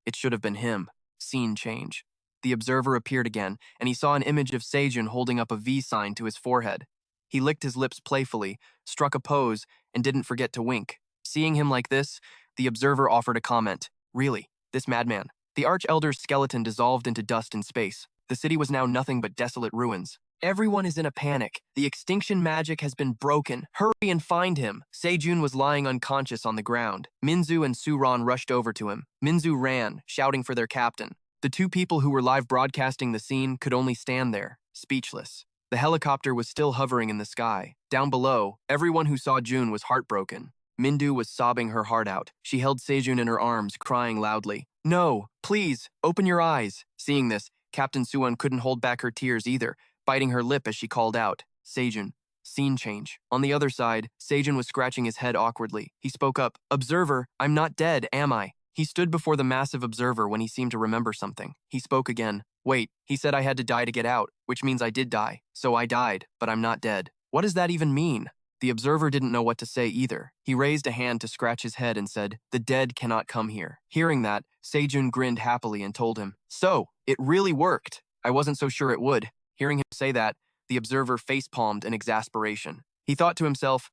S1: It should have been him." Scene change. The observer appeared again, and he saw an image of Sejun holding up a V sign to his forehead. He licked his lips playfully, struck a pose, and didn't forget to wink. Seeing him like this, the observer offered a comment. Really, this madman. The Arch-Elder's skeleton dissolved into dust in space. The city was now nothing but desolate ruins. Everyone is in a panic. The extinction magic has been broken. Hurry and find him. Sejun was lying unconscious on the ground. Minzu and Suran rushed over to him. Minzu ran, shouting for their captain. The two people who were live broadcasting the scene could only stand there, speechless. The helicopter was still hovering in the sky. Down below, everyone who saw Jun was heartbroken. Mindu was sobbing her heart out. She held Sejun in her arms, crying loudly. "No, please, open your eyes." Seeing this, Captain Suwon couldn't hold back her tears either, biting her lip as she called out, "Sejun." Scene change. On the other side, Sejun was scratching his head awkwardly. He spoke up, "Observer, I'm not dead, am I?" He stood before the massive observer when he seemed to remember something. He spoke again. "Wait, he said I had to die to get out, which means I did die. So I died, but I'm not dead. What does that even mean?" The observer didn't know what to say either. He raised a hand to scratch his head and said, "The dead cannot come here." Hearing that, Sejun grinned happily and told him, "So, it really worked. I wasn't so sure it would." Hearing him say that, the observer facepalmed in exasperation. He thought to himself,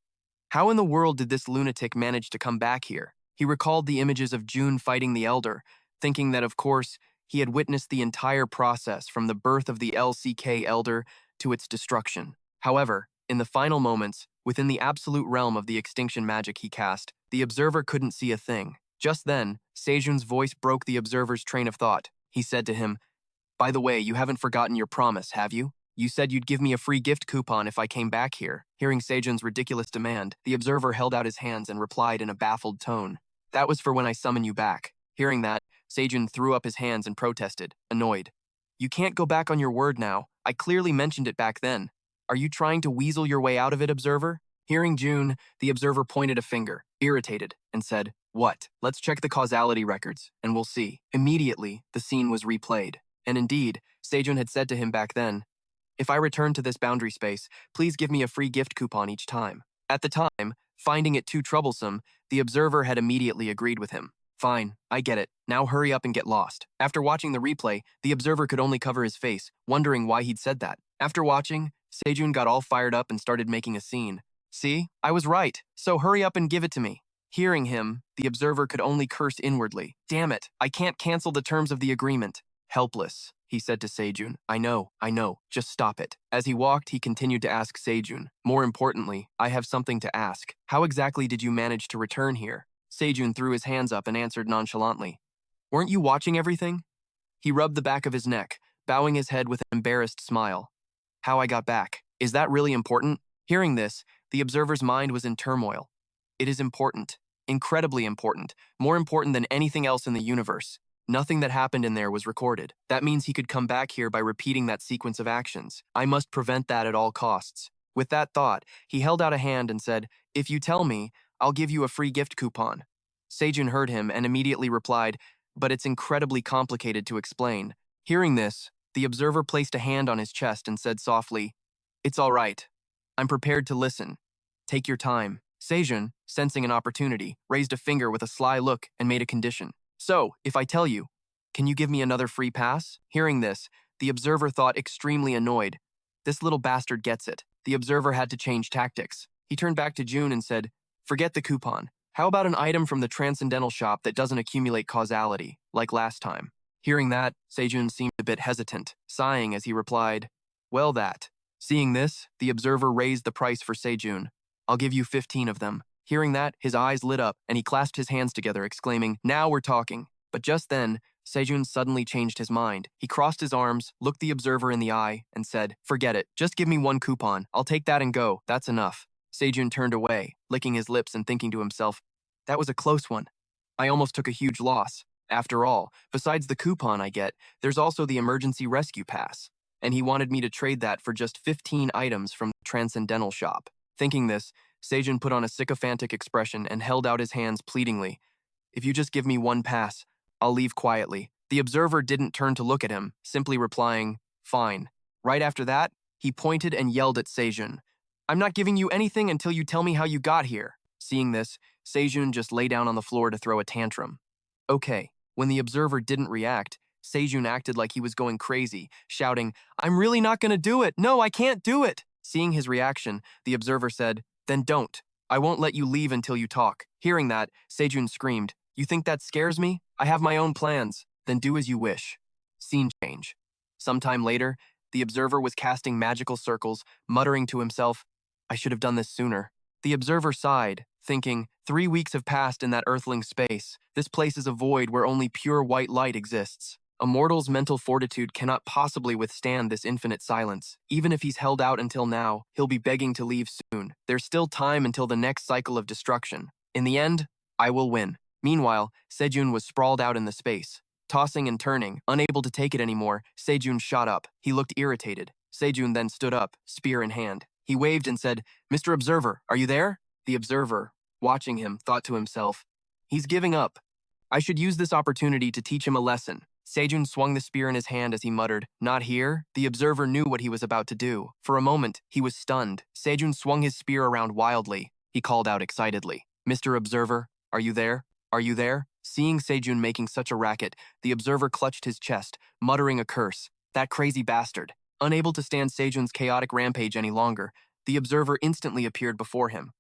S1: how in the world did this lunatic manage to come back here? He recalled the images of June fighting the Elder, thinking that, of course, he had witnessed the entire process from the birth of the LCK Elder to its destruction. However, in the final moments, within the absolute realm of the extinction magic he cast, the observer couldn't see a thing. Just then, Sejun's voice broke the observer's train of thought. He said to him, "By the way, you haven't forgotten your promise, have you? You said you'd give me a free gift coupon if I came back here." Hearing Sejun's ridiculous demand, the observer held out his hands and replied in a baffled tone, "That was for when I summon you back." Hearing that, Sejun threw up his hands and protested, annoyed. "You can't go back on your word now. I clearly mentioned it back then. Are you trying to weasel your way out of it, observer?" Hearing June, the observer pointed a finger, irritated, and said, "What? Let's check the causality records, and we'll see." Immediately, the scene was replayed. And indeed, Sejun had said to him back then, "If I return to this boundary space, please give me a free gift coupon each time." At the time, finding it too troublesome, the observer had immediately agreed with him. "Fine, I get it. Now hurry up and get lost." After watching the replay, the observer could only cover his face, wondering why he'd said that. After watching, Sejun got all fired up and started making a scene. "See? I was right. So hurry up and give it to me." Hearing him, the observer could only curse inwardly. "Damn it, I can't cancel the terms of the agreement." "Helpless," he said to Sejun. I know. Just stop it." As he walked, he continued to ask Sejun, "More importantly, I have something to ask. How exactly did you manage to return here?" Sejun threw his hands up and answered nonchalantly, "Weren't you watching everything?" He rubbed the back of his neck, bowing his head with an embarrassed smile. "How I got back. Is that really important?" Hearing this, the observer's mind was in turmoil. It is important. Incredibly important. More important than anything else in the universe. Nothing that happened in there was recorded. That means he could come back here by repeating that sequence of actions. I must prevent that at all costs. With that thought, he held out a hand and said, "If you tell me, I'll give you a free gift coupon." Sejun heard him and immediately replied, "But it's incredibly complicated to explain." Hearing this, the observer placed a hand on his chest and said softly, "It's all right. I'm prepared to listen. Take your time." Sejun, sensing an opportunity, raised a finger with a sly look and made a condition. "So, if I tell you, can you give me another free pass?" Hearing this, the observer thought extremely annoyed. This little bastard gets it. The observer had to change tactics. He turned back to June and said, "Forget the coupon. How about an item from the Transcendental shop that doesn't accumulate causality, like last time?" Hearing that, Sejun seemed a bit hesitant, sighing as he replied, "Well that." Seeing this, the observer raised the price for Sejun. "I'll give you 15 of them." Hearing that, his eyes lit up and he clasped his hands together, exclaiming, "Now we're talking." But just then, Sejun suddenly changed his mind. He crossed his arms, looked the observer in the eye, and said, "Forget it. Just give me one coupon. I'll take that and go. That's enough." Sejun turned away, licking his lips and thinking to himself, that was a close one. I almost took a huge loss. After all, besides the coupon I get, there's also the emergency rescue pass. And he wanted me to trade that for just 15 items from the Transcendental shop. Thinking this, Sejun put on a sycophantic expression and held out his hands pleadingly. If you just give me one pass, I'll leave quietly. The observer didn't turn to look at him, simply replying, fine. Right after that, he pointed and yelled at Sejun. I'm not giving you anything until you tell me how you got here. Seeing this, Sejun just lay down on the floor to throw a tantrum. Okay, when the observer didn't react, Sejun acted like he was going crazy, shouting, I'm really not gonna do it. No, I can't do it. Seeing his reaction, the observer said, then don't. I won't let you leave until you talk. Hearing that, Sejun screamed, you think that scares me? I have my own plans. Then do as you wish. Scene change. Sometime later, the observer was casting magical circles, muttering to himself, I should have done this sooner. The observer sighed, thinking, 3 weeks have passed in that earthling space. This place is a void where only pure white light exists. A mortal's mental fortitude cannot possibly withstand this infinite silence. Even if he's held out until now, he'll be begging to leave soon. There's still time until the next cycle of destruction. In the end, I will win. Meanwhile, Sejun was sprawled out in the space. Tossing and turning, unable to take it anymore, Sejun shot up. He looked irritated. Sejun then stood up, spear in hand. He waved and said, Mr. Observer, are you there? The observer, watching him, thought to himself, he's giving up. I should use this opportunity to teach him a lesson. Sejun swung the spear in his hand as he muttered, not here. The observer knew what he was about to do. For a moment, he was stunned. Sejun swung his spear around wildly. He called out excitedly, Mr. Observer, are you there? Are you there? Seeing Sejun making such a racket, the observer clutched his chest, muttering a curse. That crazy bastard. Unable to stand Sejun's chaotic rampage any longer, the observer instantly appeared before him.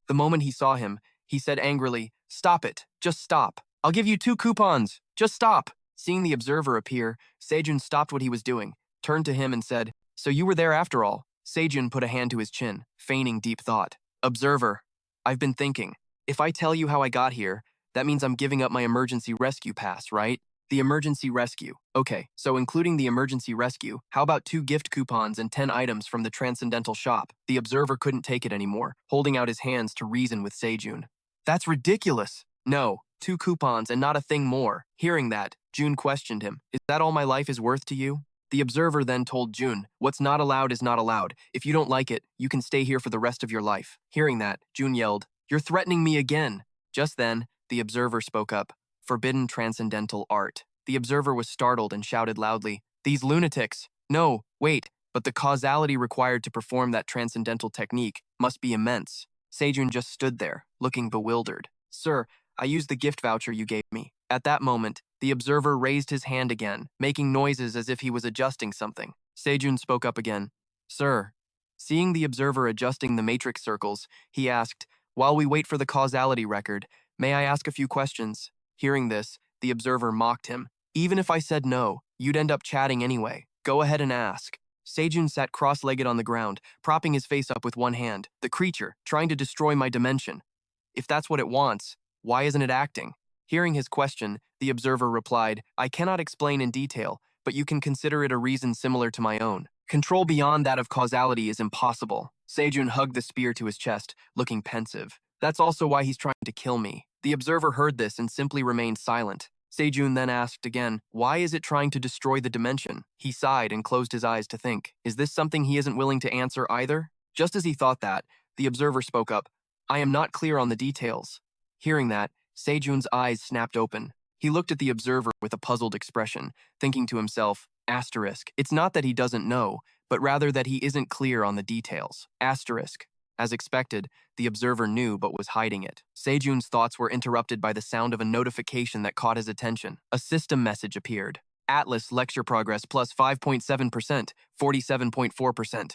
S1: The moment he saw him, he said angrily, Stop it. Just stop. I'll give you 2 coupons. Just stop. Seeing the observer appear, Sejun stopped what he was doing, turned to him and said, So you were there after all. Sejun put a hand to his chin, feigning deep thought. Observer, I've been thinking. If I tell you how I got here, that means I'm giving up my emergency rescue pass, right? The emergency rescue. Okay, so including the emergency rescue, how about 2 gift coupons and 10 items from the Transcendental shop? The observer couldn't take it anymore, holding out his hands to reason with Sejun. That's ridiculous. No, 2 coupons and not a thing more. Hearing that, Jun questioned him. Is that all my life is worth to you? The observer then told Jun, what's not allowed is not allowed. If you don't like it, you can stay here for the rest of your life. Hearing that, Jun yelled, You're threatening me again. Just then, the observer spoke up. Forbidden transcendental art. The observer was startled and shouted loudly, These lunatics! No, wait, but the causality required to perform that transcendental technique must be immense. Sejun just stood there, looking bewildered. Sir, I used the gift voucher you gave me. At that moment, the observer raised his hand again, making noises as if he was adjusting something. Sejun spoke up again. Sir. Seeing the observer adjusting the matrix circles, he asked, While we wait for the causality record, may I ask a few questions? Hearing this, the observer mocked him. Even if I said no, you'd end up chatting anyway. Go ahead and ask. Sejun sat cross-legged on the ground, propping his face up with one hand, the creature, trying to destroy my dimension. If that's what it wants, why isn't it acting? Hearing his question, the observer replied, I cannot explain in detail, but you can consider it a reason similar to my own. Control beyond that of causality is impossible. Sejun hugged the spear to his chest, looking pensive. That's also why he's trying to kill me. The observer heard this and simply remained silent. Sejun then asked again, why is it trying to destroy the dimension? He sighed and closed his eyes to think. Is this something he isn't willing to answer either? Just as he thought that, the observer spoke up, I am not clear on the details. Hearing that, Sejun's eyes snapped open. He looked at the observer with a puzzled expression, thinking to himself, asterisk, it's not that he doesn't know, but rather that he isn't clear on the details. Asterisk. As expected, the observer knew but was hiding it. Sejun's thoughts were interrupted by the sound of a notification that caught his attention. A system message appeared. Atlas lecture progress plus 5.7%, 47.4%.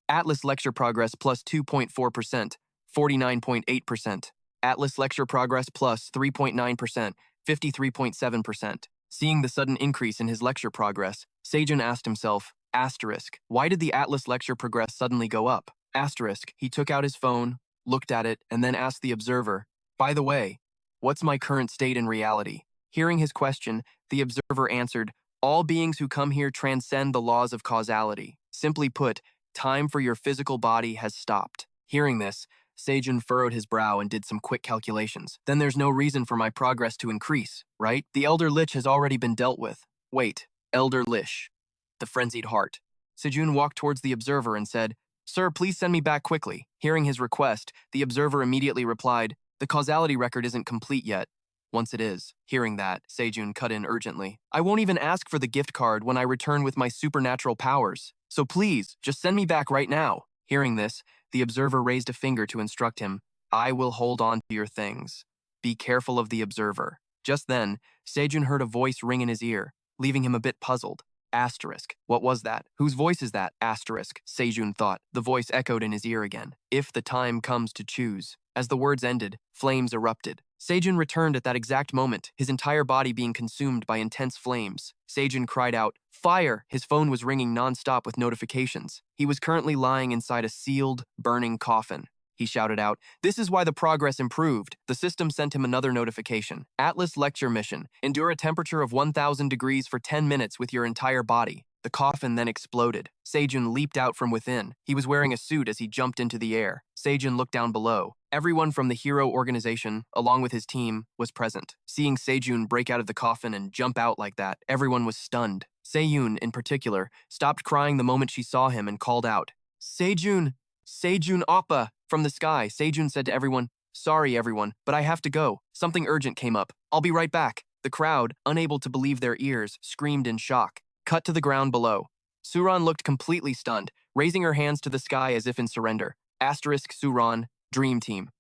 S1: Atlas lecture progress plus 2.4%, 49.8%. Atlas lecture progress plus 3.9%, 53.7%. Seeing the sudden increase in his lecture progress, Sejun asked himself, asterisk, why did the Atlas lecture progress suddenly go up? Asterisk, he took out his phone, looked at it, and then asked the observer, by the way, what's my current state in reality? Hearing his question, the observer answered, all beings who come here transcend the laws of causality. Simply put, time for your physical body has stopped. Hearing this, Sejun furrowed his brow and did some quick calculations. Then there's no reason for my progress to increase, right? The Elder Lich has already been dealt with. Wait, Elder Lich. The frenzied heart. Sejun walked towards the observer and said, "Sir, please send me back quickly." Hearing his request, the observer immediately replied, "The causality record isn't complete yet." Once it is. Hearing that, Sejun cut in urgently. "I won't even ask for the gift card when I return with my supernatural powers. So please, just send me back right now." Hearing this, the observer raised a finger to instruct him. "I will hold on to your things. Be careful of the observer." Just then, Sejun heard a voice ring in his ear, leaving him a bit puzzled. Asterisk. What was that? Whose voice is that? Asterisk. Sejun thought. The voice echoed in his ear again. "If the time comes to choose." As the words ended, flames erupted. Sejun returned at that exact moment, his entire body being consumed by intense flames. Sejun cried out, "Fire!" His phone was ringing non-stop with notifications. He was currently lying inside a sealed, burning coffin. He shouted out, "This is why the progress improved." The system sent him another notification. "Atlas lecture mission. Endure a temperature of 1,000 degrees for 10 minutes with your entire body." The coffin then exploded. Sejun leaped out from within. He was wearing a suit as he jumped into the air. Sejun looked down below. Everyone from the hero organization, along with his team, was present. Seeing Sejun break out of the coffin and jump out like that, everyone was stunned. Sejun, in particular, stopped crying the moment she saw him and called out, "Sejun! Sejun Oppa!" From the sky, Sejun said to everyone, "Sorry, everyone, but I have to go. Something urgent came up. I'll be right back." The crowd, unable to believe their ears, screamed in shock. Cut to the ground below. Suran looked completely stunned, raising her hands to the sky as if in surrender. Asterisk Suran, Dream Team.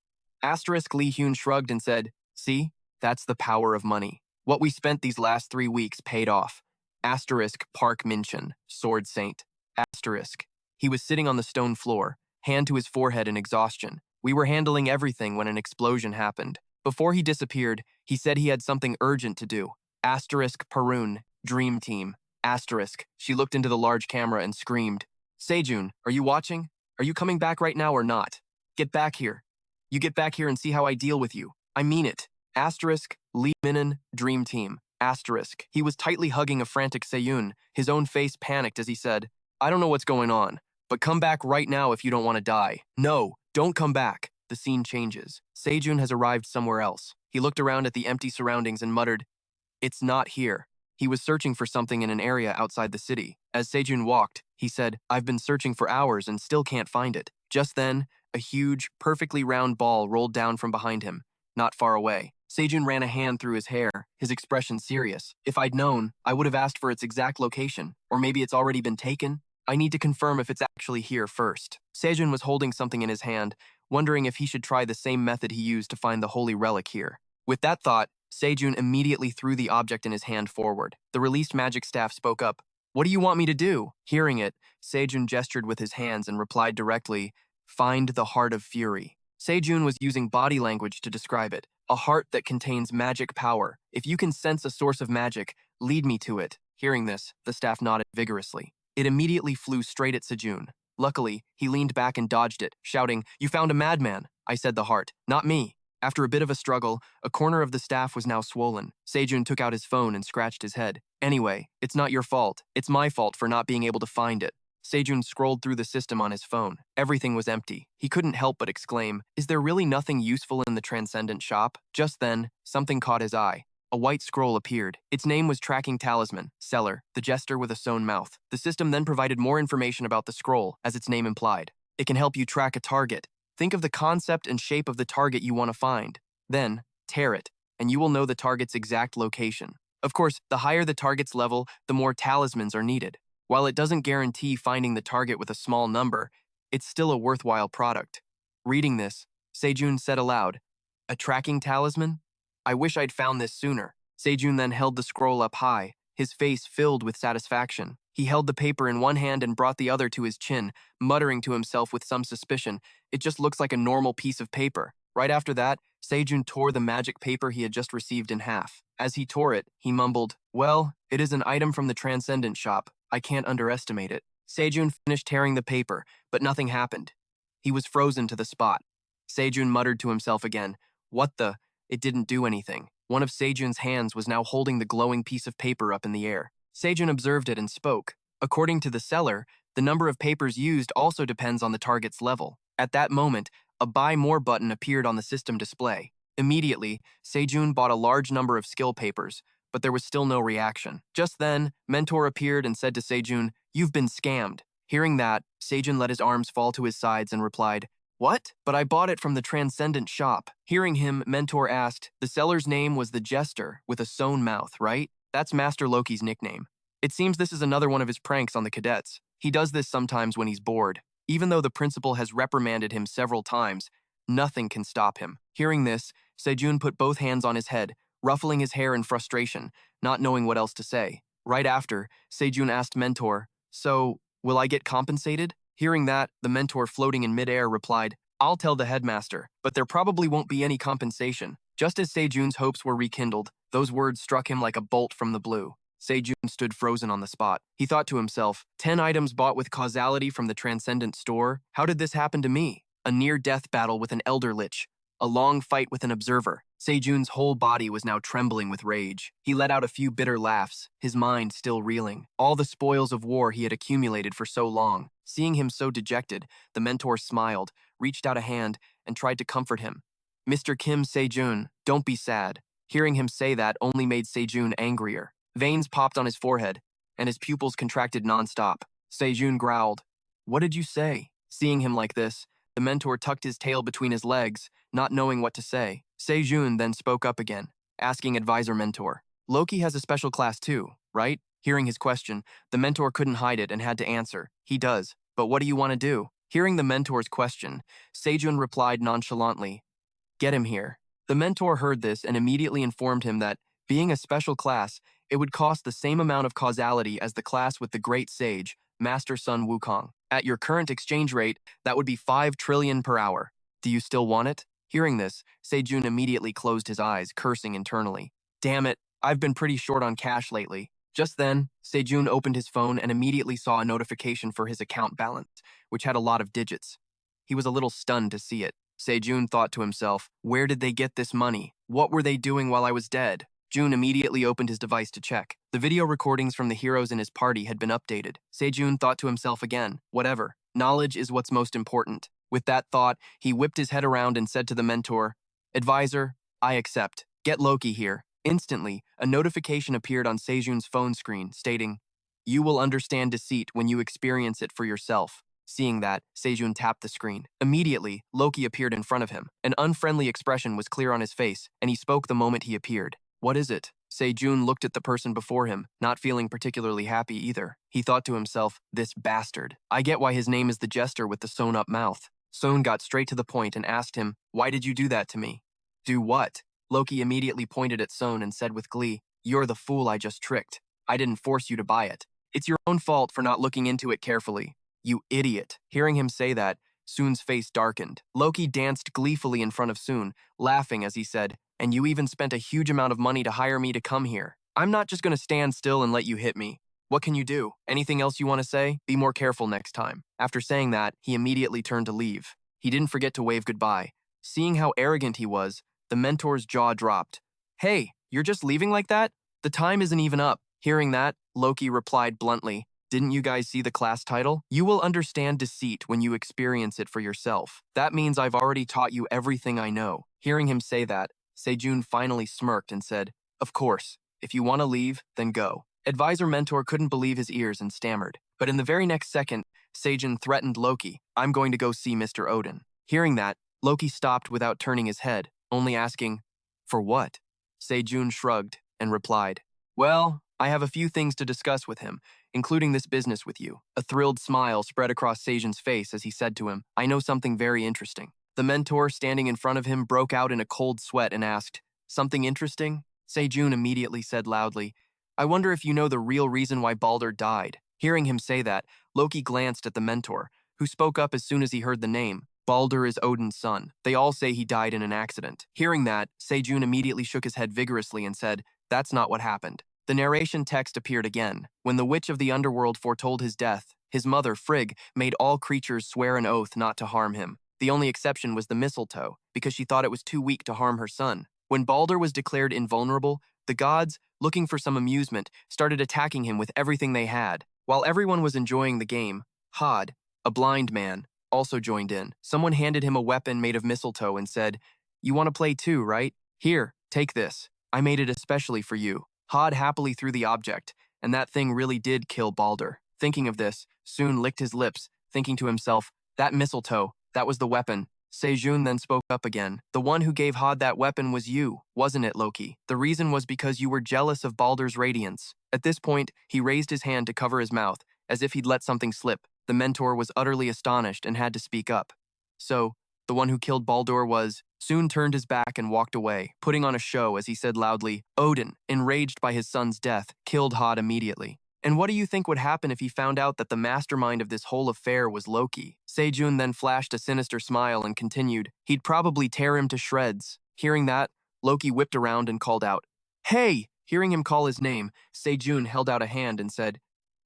S1: Asterisk Lee Hyun shrugged and said, "See, that's the power of money. What we spent these last 3 weeks paid off." Asterisk Park Minchin, Sword Saint. Asterisk. He was sitting on the stone floor, hand to his forehead in exhaustion. "We were handling everything when an explosion happened. Before he disappeared, he said he had something urgent to do." Asterisk Parun, Dream Team. Asterisk. She looked into the large camera and screamed, "Sejun, are you watching? Are you coming back right now or not? Get back here. You get back here and see how I deal with you. I mean it." Asterisk Lee Minin, Dream Team. Asterisk. He was tightly hugging a frantic Sejun, his own face panicked as he said, "I don't know what's going on, but come back right now if you don't want to die. No, don't come back." The scene changes. Sejun has arrived somewhere else. He looked around at the empty surroundings and muttered, "It's not here." He was searching for something in an area outside the city. As Sejun walked, he said, "I've been searching for hours and still can't find it." Just then, a huge, perfectly round ball rolled down from behind him, not far away. Sejun ran a hand through his hair, his expression serious. "If I'd known, I would have asked for its exact location. Or maybe it's already been taken. I need to confirm if it's actually here first." Sejun was holding something in his hand, wondering if he should try the same method he used to find the holy relic here. With that thought, Sejun immediately threw the object in his hand forward. The released magic staff spoke up. "What do you want me to do?" Hearing it, Sejun gestured with his hands and replied directly, "Find the Heart of Fury." Sejun was using body language to describe it, a heart that contains magic power. "If you can sense a source of magic, lead me to it." Hearing this, the staff nodded vigorously. It immediately flew straight at Sejun. Luckily, he leaned back and dodged it, shouting, "You found a madman." "I said the heart, not me." After a bit of a struggle, a corner of the staff was now swollen. Sejun took out his phone and scratched his head. "Anyway, it's not your fault. It's my fault for not being able to find it." Sejun scrolled through the system on his phone. Everything was empty. He couldn't help but exclaim, "Is there really nothing useful in the Transcendent shop?" Just then, something caught his eye. A white scroll appeared. Its name was Tracking Talisman, Seller, the jester with a sewn mouth. The system then provided more information about the scroll, as its name implied. It can help you track a target. Think of the concept and shape of the target you want to find. Then, tear it, and you will know the target's exact location. Of course, the higher the target's level, the more talismans are needed. While it doesn't guarantee finding the target with a small number, it's still a worthwhile product. Reading this, Sejun said aloud, "A tracking talisman? I wish I'd found this sooner." Sejun then held the scroll up high, his face filled with satisfaction. He held the paper in one hand and brought the other to his chin, muttering to himself with some suspicion, "It just looks like a normal piece of paper." Right after that, Sejun tore the magic paper he had just received in half. As he tore it, he mumbled, "Well, it is an item from the Transcendent shop. I can't underestimate it." Sejun finished tearing the paper, but nothing happened. He was frozen to the spot. Sejun muttered to himself again, "What the?" It didn't do anything. One of Sejun's hands was now holding the glowing piece of paper up in the air. Sejun observed it and spoke. "According to the seller, the number of papers used also depends on the target's level. At that moment, a Buy More button appeared on the system display. Immediately, Sejun bought a large number of skill papers, but there was still no reaction. Just then, Mentor appeared and said to Sejun, "You've been scammed." Hearing that, Sejun let his arms fall to his sides and replied, "What? But I bought it from the Transcendent shop." Hearing him, Mentor asked, "The seller's name was the Jester, with a sewn mouth, right? That's Master Loki's nickname. It seems this is another one of his pranks on the cadets. He does this sometimes when he's bored. Even though the principal has reprimanded him several times, nothing can stop him." Hearing this, Sejun put both hands on his head, ruffling his hair in frustration, not knowing what else to say. Right after, Sejun asked Mentor, "So, will I get compensated?" Hearing that, the Mentor floating in midair replied, "I'll tell the headmaster, but there probably won't be any compensation." Just as Sejun's hopes were rekindled, those words struck him like a bolt from the blue. Sejun stood frozen on the spot. He thought to himself, 10 items bought with causality from the Transcendent store? How did this happen to me? A near-death battle with an elder lich. A long fight with an observer. Sejun's whole body was now trembling with rage. He let out a few bitter laughs, his mind still reeling. All the spoils of war he had accumulated for so long. Seeing him so dejected, the Mentor smiled, reached out a hand, and tried to comfort him. "Mr. Kim Sejun, don't be sad." Hearing him say that only made Sejun angrier. Veins popped on his forehead, and his pupils contracted nonstop. Sejun growled, "What did you say?" Seeing him like this, the Mentor tucked his tail between his legs, not knowing what to say. Sejun then spoke up again, asking Advisor Mentor, "Loki has a special class too, right?" Hearing his question, the Mentor couldn't hide it and had to answer, "He does, but what do you want to do?" Hearing the Mentor's question, Sejun replied nonchalantly, "Get him here." The Mentor heard this and immediately informed him that, being a special class, it would cost the same amount of causality as the class with the Great Sage, Master Sun Wukong. At your current exchange rate, that would be 5 trillion per hour. Do you still want it? Hearing this, Sejun immediately closed his eyes, cursing internally. Damn it, I've been pretty short on cash lately. Just then, Sejun opened his phone and immediately saw a notification for his account balance, which had a lot of digits. He was a little stunned to see it. Sejun thought to himself, where did they get this money? What were they doing while I was dead? Jun immediately opened his device to check. The video recordings from the heroes in his party had been updated. Sejun thought to himself again, whatever. Knowledge is what's most important. With that thought, he whipped his head around and said to the Mentor, "Advisor, I accept. Get Loki here." Instantly, a notification appeared on Sejun's phone screen, stating, "You will understand deceit when you experience it for yourself." Seeing that, Sejun tapped the screen. Immediately, Loki appeared in front of him. An unfriendly expression was clear on his face, and he spoke the moment he appeared. "What is it?" Sejun looked at the person before him, not feeling particularly happy either. He thought to himself, this bastard. I get why his name is the Jester with the sewn-up mouth. Son got straight to the point and asked him, "Why did you do that to me?" "Do what?" Loki immediately pointed at Son and said with glee, "You're the fool I just tricked. I didn't force you to buy it. It's your own fault for not looking into it carefully. You idiot." Hearing him say that, Soon's face darkened. Loki danced gleefully in front of Soon, laughing as he said, "And you even spent a huge amount of money to hire me to come here. I'm not just going to stand still and let you hit me. What can you do? Anything else you want to say? Be more careful next time." After saying that, he immediately turned to leave. He didn't forget to wave goodbye. Seeing how arrogant he was, the Mentor's jaw dropped. "Hey, you're just leaving like that? The time isn't even up." Hearing that, Loki replied bluntly, "Didn't you guys see the class title? You will understand deceit when you experience it for yourself. That means I've already taught you everything I know." Hearing him say that, Sejun finally smirked and said, "Of course, if you want to leave, then go." Advisor Mentor couldn't believe his ears and stammered. But in the very next second, Sejun threatened Loki, "I'm going to go see Mr. Odin." Hearing that, Loki stopped without turning his head, only asking, "For what?" Sejun shrugged and replied, "Well, I have a few things to discuss with him, including this business with you." A thrilled smile spread across Sejun's face as he said to him, "I know something very interesting." The Mentor, standing in front of him, broke out in a cold sweat and asked, "Something interesting?" Sejun immediately said loudly, "I wonder if you know the real reason why Baldur died." Hearing him say that, Loki glanced at the Mentor, who spoke up as soon as he heard the name. Baldur is Odin's son. They all say he died in an accident. Hearing that, Sejun immediately shook his head vigorously and said, "That's not what happened." The narration text appeared again. When the witch of the underworld foretold his death, his mother, Frigg, made all creatures swear an oath not to harm him. The only exception was the mistletoe, because she thought it was too weak to harm her son. When Baldur was declared invulnerable, the gods, looking for some amusement, started attacking him with everything they had. While everyone was enjoying the game, Hod, a blind man, also joined in. Someone handed him a weapon made of mistletoe and said, "You want to play too, right? Here, take this. I made it especially for you." Hod happily threw the object, and that thing really did kill Balder. Thinking of this, Soon licked his lips, thinking to himself, that mistletoe, that was the weapon. Sejun then spoke up again. "The one who gave Hod that weapon was you, wasn't it, Loki? The reason was because you were jealous of Balder's radiance." At this point, he raised his hand to cover his mouth, as if he'd let something slip. The mentor was utterly astonished and had to speak up. "So, the one who killed Baldur was..." Soon turned his back and walked away, putting on a show as he said loudly, "Odin, enraged by his son's death, killed Hod immediately. And what do you think would happen if he found out that the mastermind of this whole affair was Loki?" Sejun then flashed a sinister smile and continued, "He'd probably tear him to shreds." Hearing that, Loki whipped around and called out, "Hey!" Hearing him call his name, Sejun held out a hand and said,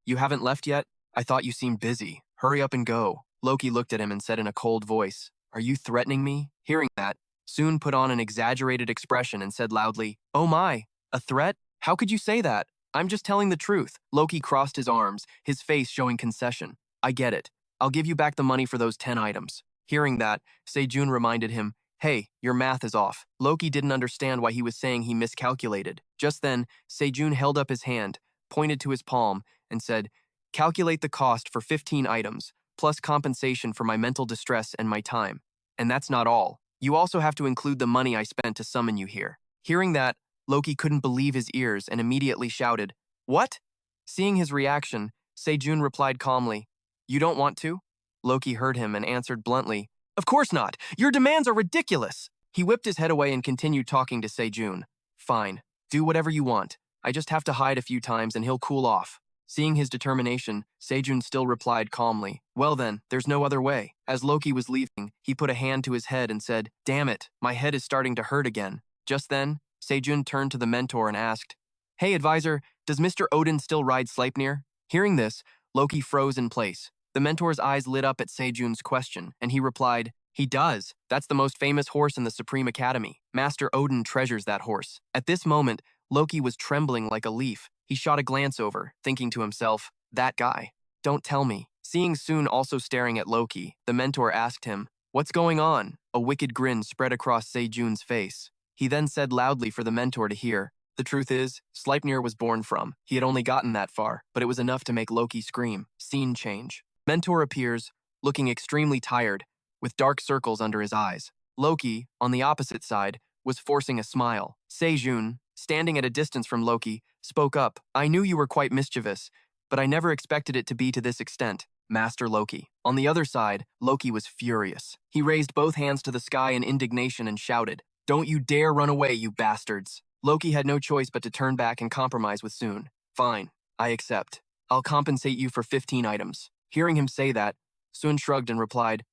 S1: "You haven't left yet? I thought you seemed busy. Hurry up and go." Loki looked at him and said in a cold voice, "Are you threatening me?" Hearing that, Soon put on an exaggerated expression and said loudly, "Oh my, a threat? How could you say that? I'm just telling the truth." Loki crossed his arms, his face showing concession. "I get it. I'll give you back the money for those 10 items. Hearing that, Sejun reminded him, "Hey, your math is off." Loki didn't understand why he was saying he miscalculated. Just then, Sejun held up his hand, pointed to his palm, and said, "Calculate the cost for 15 items, plus compensation for my mental distress and my time. And that's not all. You also have to include the money I spent to summon you here." Hearing that, Loki couldn't believe his ears and immediately shouted, "What?" Seeing his reaction, Sejun replied calmly, "You don't want to?" Loki heard him and answered bluntly, "Of course not! Your demands are ridiculous!" He whipped his head away and continued talking to Sejun. "Fine, do whatever you want. I just have to hide a few times and he'll cool off." Seeing his determination, Sejun still replied calmly, "Well then, there's no other way." As Loki was leaving, he put a hand to his head and said, "Damn it, my head is starting to hurt again." Just then, Sejun turned to the mentor and asked, "Hey advisor, does Mr. Odin still ride Sleipnir?" Hearing this, Loki froze in place. The mentor's eyes lit up at Sejun's question, and he replied, "He does. That's the most famous horse in the Supreme Academy. Master Odin treasures that horse." At this moment, Loki was trembling like a leaf. He shot a glance over, thinking to himself, "That guy. Don't tell me." Seeing Soon also staring at Loki, the mentor asked him, "What's going on?" A wicked grin spread across Sejun's face. He then said loudly for the mentor to hear, "The truth is, Sleipnir was born from." He had only gotten that far, but it was enough to make Loki scream. Scene change. Mentor appears, looking extremely tired, with dark circles under his eyes. Loki, on the opposite side, was forcing a smile. Sejun, standing at a distance from Loki, spoke up, "I knew you were quite mischievous, but I never expected it to be to this extent, Master Loki." On the other side, Loki was furious. He raised both hands to the sky in indignation and shouted, "Don't you dare run away, you bastards." Loki had no choice but to turn back and compromise with Soon. "Fine, I accept. I'll compensate you for 15 items. Hearing him say that, Soon shrugged and replied,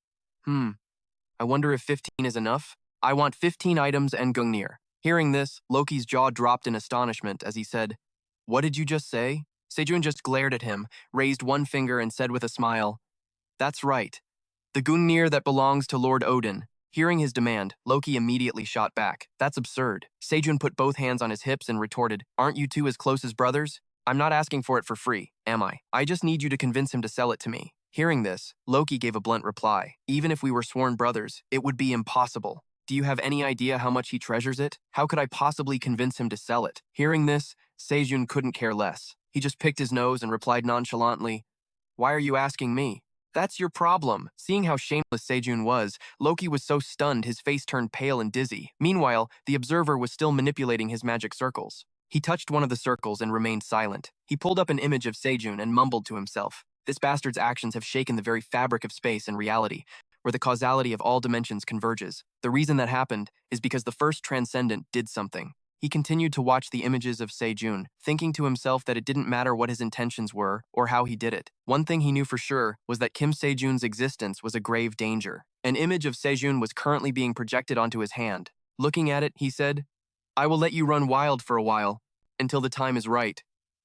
S1: I wonder if 15 is enough? I want 15 items and Gungnir." Hearing this, Loki's jaw dropped in astonishment as he said, "What did you just say?" Sejun just glared at him, raised one finger and said with a smile, "That's right. The Gungnir that belongs to Lord Odin." Hearing his demand, Loki immediately shot back. "That's absurd." Sejun put both hands on his hips and retorted, "Aren't you two as close as brothers? I'm not asking for it for free, am I? I just need you to convince him to sell it to me." Hearing this, Loki gave a blunt reply. "Even if we were sworn brothers, it would be impossible. Do you have any idea how much he treasures it? How could I possibly convince him to sell it?" Hearing this, Sejun couldn't care less. He just picked his nose and replied nonchalantly, "Why are you asking me?" "That's your problem." Seeing how shameless Sejun was, Loki was so stunned his face turned pale and dizzy. Meanwhile, the observer was still manipulating his magic circles. He touched one of the circles and remained silent. He pulled up an image of Sejun and mumbled to himself, "This bastard's actions have shaken the very fabric of space and reality, where the causality of all dimensions converges. The reason that happened is because the first Transcendent did something." He continued to watch the images of Sejun, thinking to himself that it didn't matter what his intentions were or how he did it. One thing he knew for sure was that Kim Sejun's existence was a grave danger. An image of Sejun was currently being projected onto his hand. Looking at it, he said, "I will let you run wild for a while, until the time is right."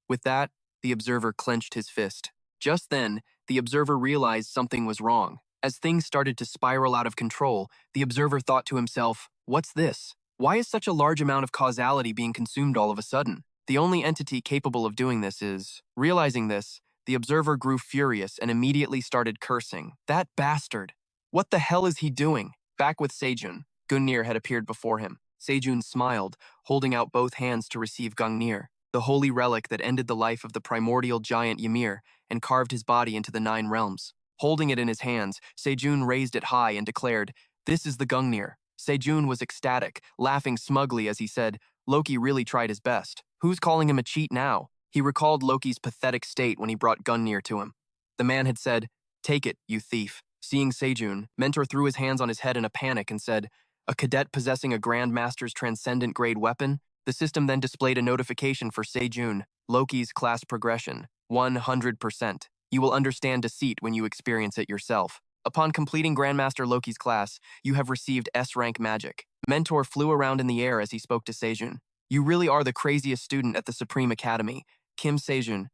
S1: With that, the observer clenched his fist. Just then, the observer realized something was wrong. As things started to spiral out of control, the observer thought to himself, "What's this? Why is such a large amount of causality being consumed all of a sudden? The only entity capable of doing this is..." Realizing this, the observer grew furious and immediately started cursing. "That bastard! What the hell is he doing? Back with Sejun, Gungnir had appeared before him. Sejun smiled, holding out both hands to receive Gungnir, the holy relic that ended the life of the primordial giant Ymir and carved his body into the 9 realms. Holding it in his hands, Sejun raised it high and declared, "This is the Gungnir." Sejun was ecstatic, laughing smugly as he said, "Loki really tried his best. Who's calling him a cheat now?" He recalled Loki's pathetic state when he brought Gungnir to him. The man had said, "Take it, you thief." Seeing Sejun, Mentor threw his hands on his head in a panic and said, "A cadet possessing a Grandmaster's Transcendent grade weapon?" The system then displayed a notification for Sejun, Loki's class progression, 100%. You will understand deceit when you experience it yourself. Upon completing Grandmaster Loki's class, you have received S-rank magic. Mentor flew around in the air as he spoke to Sejun. "You really are the craziest student at the Supreme Academy." Kim Sejun,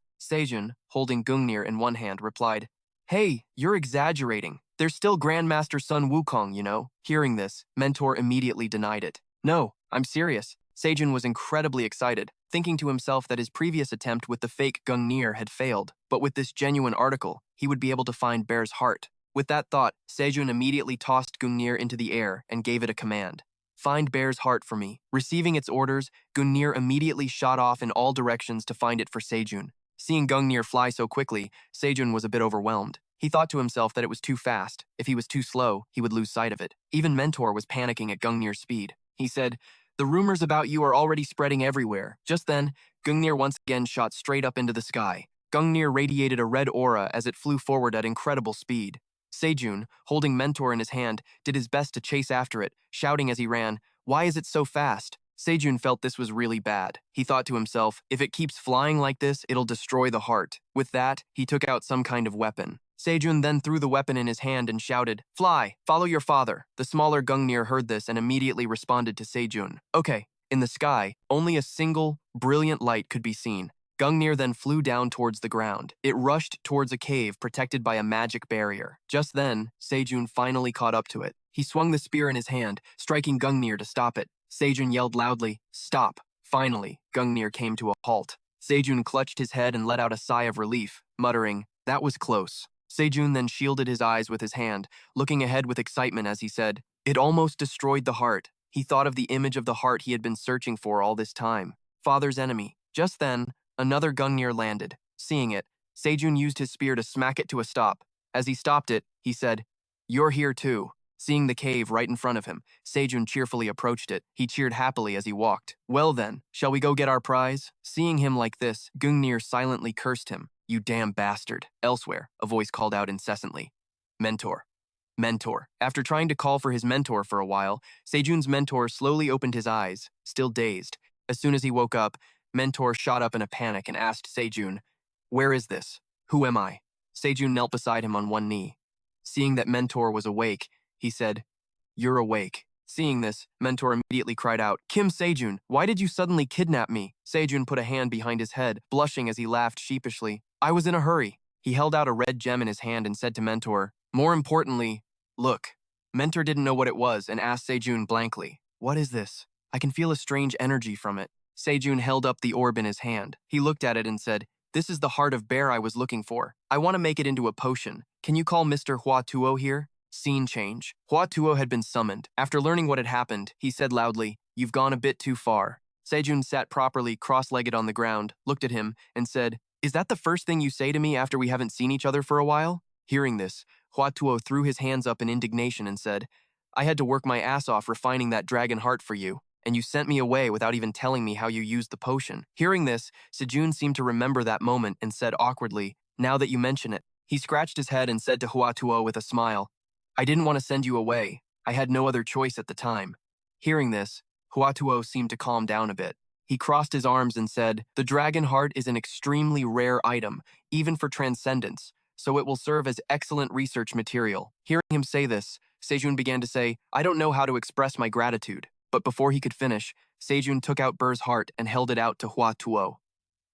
S1: holding Gungnir in one hand, replied, "Hey, you're exaggerating. There's still Grandmaster Sun Wukong, you know." Hearing this, Mentor immediately denied it. "No, I'm serious." Sejun was incredibly excited, thinking to himself that his previous attempt with the fake Gungnir had failed, but with this genuine article, he would be able to find Bear's heart. With that thought, Sejun immediately tossed Gungnir into the air and gave it a command. "Find Bear's heart for me." Receiving its orders, Gungnir immediately shot off in all directions to find it for Sejun. Seeing Gungnir fly so quickly, Sejun was a bit overwhelmed. He thought to himself that it was too fast. If he was too slow, he would lose sight of it. Even Mentor was panicking at Gungnir's speed. He said, "The rumors about you are already spreading everywhere." Just then, Gungnir once again shot straight up into the sky. Gungnir radiated a red aura as it flew forward at incredible speed. Sejun, holding Mentor in his hand, did his best to chase after it, shouting as he ran, "Why is it so fast?" Sejun felt this was really bad. He thought to himself, if it keeps flying like this, it'll destroy the heart. With that, he took out some kind of weapon. Sejun then threw the weapon in his hand and shouted, "Fly, follow your father." The smaller Gungnir heard this and immediately responded to Sejun. Okay. In the sky, only a single, brilliant light could be seen. Gungnir then flew down towards the ground. It rushed towards a cave protected by a magic barrier. Just then, Sejun finally caught up to it. He swung the spear in his hand, striking Gungnir to stop it. Sejun yelled loudly, "Stop!" Finally, Gungnir came to a halt. Sejun clutched his head and let out a sigh of relief, muttering, "That was close." Sejun then shielded his eyes with his hand, looking ahead with excitement as he said, "It almost destroyed the heart." He thought of the image of the heart he had been searching for all this time. Father's enemy. Just then, another Gungnir landed. Seeing it, Sejun used his spear to smack it to a stop. As he stopped it, he said, "You're here too." Seeing the cave right in front of him, Sejun cheerfully approached it. He cheered happily as he walked. "Well then, shall we go get our prize?" Seeing him like this, Gungnir silently cursed him. "You damn bastard." Elsewhere, a voice called out incessantly, "Mentor. Mentor." After trying to call for his mentor for a while, Sejun's mentor slowly opened his eyes, still dazed. As soon as he woke up, Mentor shot up in a panic and asked Sejun, "Where is this? Who am I?" Sejun knelt beside him on one knee. Seeing that Mentor was awake, he said, "You're awake." Seeing this, Mentor immediately cried out, "Kim Sejun, why did you suddenly kidnap me?" Sejun put a hand behind his head, blushing as he laughed sheepishly. "I was in a hurry." He held out a red gem in his hand and said to Mentor, "More importantly, look." Mentor didn't know what it was and asked Sejun blankly, "What is this? I can feel a strange energy from it." Sejun held up the orb in his hand. He looked at it and said, "This is the heart of bear I was looking for. I want to make it into a potion. Can you call Mr. Hua Tuo here?" Scene change. Hua Tuo had been summoned. After learning what had happened, he said loudly, "You've gone a bit too far." Sejun sat properly, cross-legged on the ground, looked at him, and said, "Is that the first thing you say to me after we haven't seen each other for a while?" Hearing this, Hua Tuo threw his hands up in indignation and said, "I had to work my ass off refining that dragon heart for you, and you sent me away without even telling me how you used the potion." Hearing this, Sejun seemed to remember that moment and said awkwardly, "Now that you mention it." He scratched his head and said to Hua Tuo with a smile, "I didn't want to send you away. I had no other choice at the time." Hearing this, Hua Tuo seemed to calm down a bit. He crossed his arms and said, "The dragon heart is an extremely rare item, even for transcendence, so it will serve as excellent research material." Hearing him say this, Sejun began to say, "I don't know how to express my gratitude." But before he could finish, Sejun took out Burr's heart and held it out to Hua Tuo.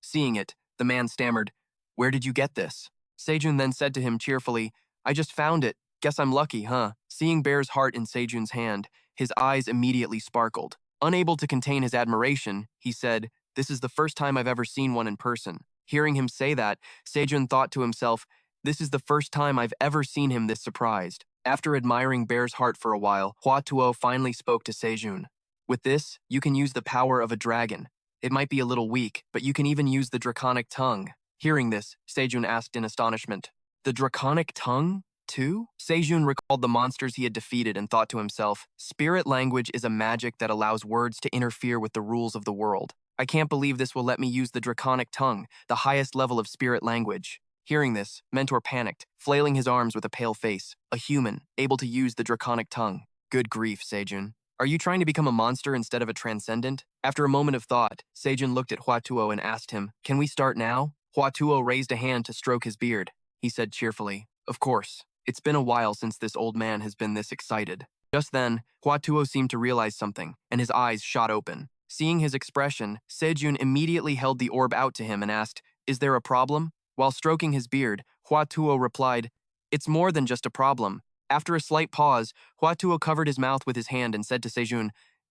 S1: Seeing it, the man stammered, "Where did you get this?" Sejun then said to him cheerfully, "I just found it. Guess I'm lucky, huh?" Seeing Bear's heart in Sejun's hand, his eyes immediately sparkled. Unable to contain his admiration, he said, "This is the first time I've ever seen one in person." Hearing him say that, Sejun thought to himself, "This is the first time I've ever seen him this surprised." After admiring Bear's heart for a while, Hua Tuo finally spoke to Sejun. With this, you can use the power of a dragon. It might be a little weak, but you can even use the draconic tongue. Hearing this, Sejun asked in astonishment, "The draconic tongue, too?" Sejun recalled the monsters he had defeated and thought to himself, "Spirit language is a magic that allows words to interfere with the rules of the world. I can't believe this will let me use the draconic tongue, the highest level of spirit language." Hearing this, Mentor panicked, flailing his arms with a pale face. A human, able to use the draconic tongue. Good grief, Sejun. Are you trying to become a monster instead of a transcendent? After a moment of thought, Sejun looked at Hua Tuo and asked him, "Can we start now?" Hua Tuo raised a hand to stroke his beard. He said cheerfully, "Of course. It's been a while since this old man has been this excited." Just then, Hua Tuo seemed to realize something, and his eyes shot open. Seeing his expression, Sejun immediately held the orb out to him and asked, "Is there a problem?" While stroking his beard, Hua Tuo replied, "It's more than just a problem." After a slight pause, Hua Tuo covered his mouth with his hand and said to Sejun,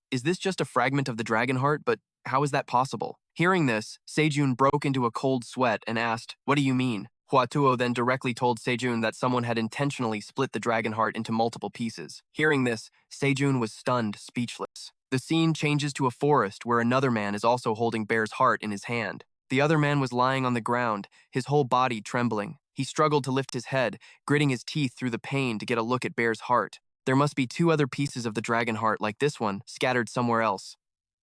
S1: "Is this just a fragment of the dragon heart? But how is that possible?" Hearing this, Sejun broke into a cold sweat and asked, "What do you mean?" Hua Tuo then directly told Sejun that someone had intentionally split the dragon heart into multiple pieces. Hearing this, Sejun was stunned, speechless. The scene changes to a forest where another man is also holding Bear's heart in his hand. The other man was lying on the ground, his whole body trembling. He struggled to lift his head, gritting his teeth through the pain to get a look at Bear's heart. There must be two other pieces of the dragon heart like this one, scattered somewhere else.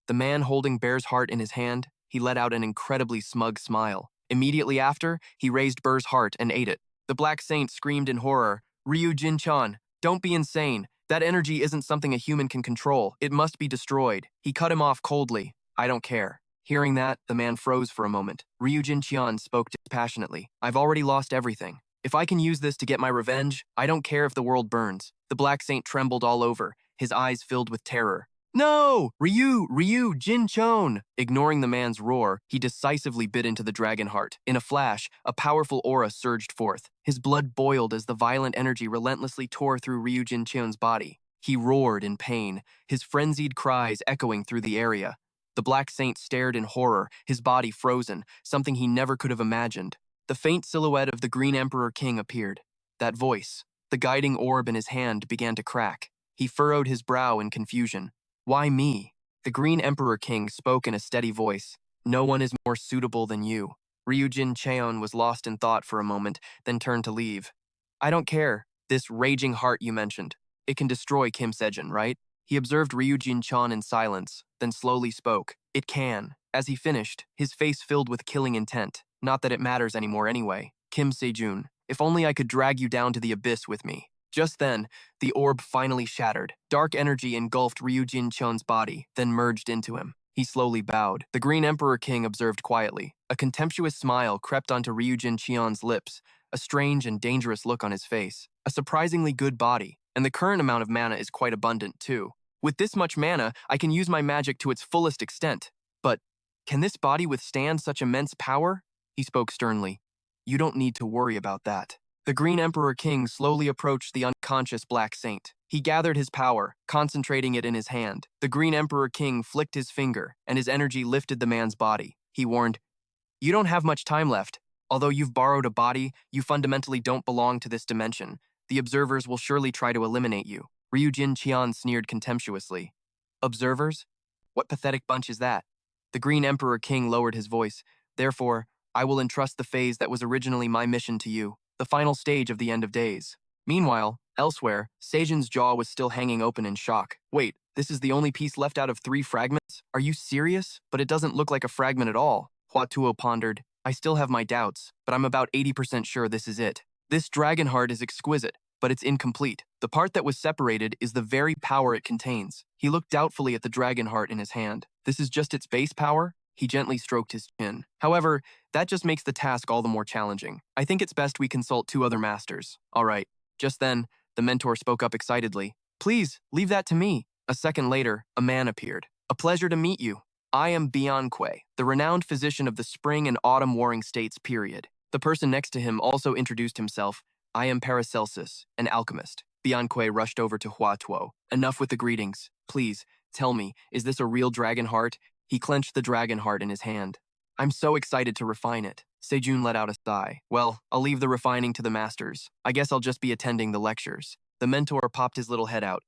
S1: The man holding Bear's heart in his hand, he let out an incredibly smug smile. Immediately after, he raised Bear's heart and ate it. The Black Saint screamed in horror, "Ryu Jin-chan, don't be insane. That energy isn't something a human can control. It must be destroyed." He cut him off coldly. "I don't care." Hearing that, the man froze for a moment. Ryujin Qian spoke dispassionately. "I've already lost everything. If I can use this to get my revenge, I don't care if the world burns." The Black Saint trembled all over, his eyes filled with terror. "No! Ryu, Jin Chon!" Ignoring the man's roar, he decisively bit into the dragon heart. In a flash, a powerful aura surged forth. His blood boiled as the violent energy relentlessly tore through Ryu Jin Chon's body. He roared in pain, his frenzied cries echoing through the area. The Black Saint stared in horror, his body frozen, something he never could have imagined. The faint silhouette of the Green Emperor King appeared. That voice, the guiding orb in his hand, began to crack. He furrowed his brow in confusion. "Why me?" The Green Emperor King spoke in a steady voice. "No one is more suitable than you." Ryujin Cheon was lost in thought for a moment, then turned to leave. "I don't care. This raging heart you mentioned. It can destroy Kim Sejun, right?" He observed Ryujin Chan in silence, then slowly spoke. "It can." As he finished, his face filled with killing intent. "Not that it matters anymore anyway. Kim Sejun, if only I could drag you down to the abyss with me." Just then, the orb finally shattered. Dark energy engulfed Ryujin Chan's body, then merged into him. He slowly bowed. The Green Emperor King observed quietly. A contemptuous smile crept onto Ryujin Qian's lips, a strange and dangerous look on his face. A surprisingly good body, and the current amount of mana is quite abundant too. With this much mana, I can use my magic to its fullest extent. But can this body withstand such immense power? He spoke sternly. You don't need to worry about that. The Green Emperor King slowly approached the unconscious Black Saint. He gathered his power, concentrating it in his hand. The Green Emperor King flicked his finger, and his energy lifted the man's body. He warned, "You don't have much time left. Although you've borrowed a body, you fundamentally don't belong to this dimension. The observers will surely try to eliminate you." Ryujin Qian sneered contemptuously. "Observers? What pathetic bunch is that?" The Green Emperor King lowered his voice. "Therefore, I will entrust the phase that was originally my mission to you, the final stage of the end of days." Meanwhile, elsewhere, Sejun's jaw was still hanging open in shock. "Wait, this is the only piece left out of 3 fragments? Are you serious? But it doesn't look like a fragment at all." Hua Tuo pondered. "I still have my doubts, but I'm about 80% sure this is it. This dragon heart is exquisite, but it's incomplete. The part that was separated is the very power it contains." He looked doubtfully at the dragon heart in his hand. "This is just its base power?" He gently stroked his chin. "However, that just makes the task all the more challenging. I think it's best we consult 2 other masters." "All right." Just then, the mentor spoke up excitedly. "Please, leave that to me." A second later, a man appeared. "A pleasure to meet you. I am Bianque, the renowned physician of the spring and autumn warring states, period." The person next to him also introduced himself. "I am Paracelsus, an alchemist." Bianque rushed over to Hua Tuo. "Enough with the greetings. Please, tell me, is this a real dragon heart?" He clenched the dragon heart in his hand. "I'm so excited to refine it." Sejun let out a sigh. "Well, I'll leave the refining to the masters. I guess I'll just be attending the lectures." The mentor popped his little head out.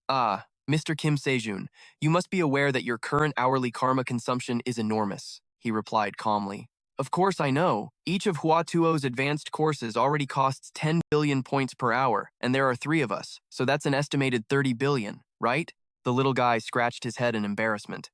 S1: Ah, Mr. Kim Sejun, you must be aware that your current hourly karma consumption is enormous, he replied calmly. Of course I know. Each of Huatuo's advanced courses already costs 10 billion points per hour, and there are 3 of us, so that's an estimated 30 billion, right? The little guy scratched his head in embarrassment.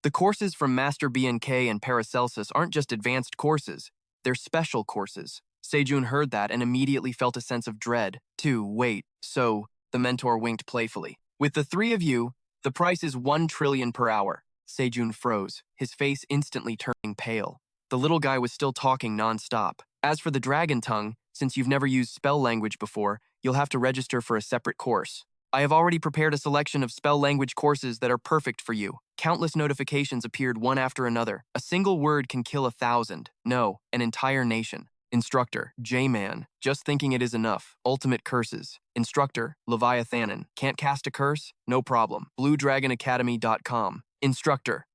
S1: The courses from Master BNK and Paracelsus aren't just advanced courses, they're special courses. Sejun heard that and immediately felt a sense of dread. Wait, so, the mentor winked playfully. With the 3 of you, the price is 1 trillion per hour. Sejun froze, his face instantly turning pale. The little guy was still talking non-stop. As for the dragon tongue, since you've never used spell language before, you'll have to register for a separate course. I have already prepared a selection of spell language courses that are perfect for you. Countless notifications appeared one after another. A single word can kill 1,000. No, an entire nation. Instructor, J-Man. Just thinking it is enough. Ultimate curses. Instructor, Leviathanan. Can't cast a curse? No problem. BlueDragonAcademy.com. Instructor,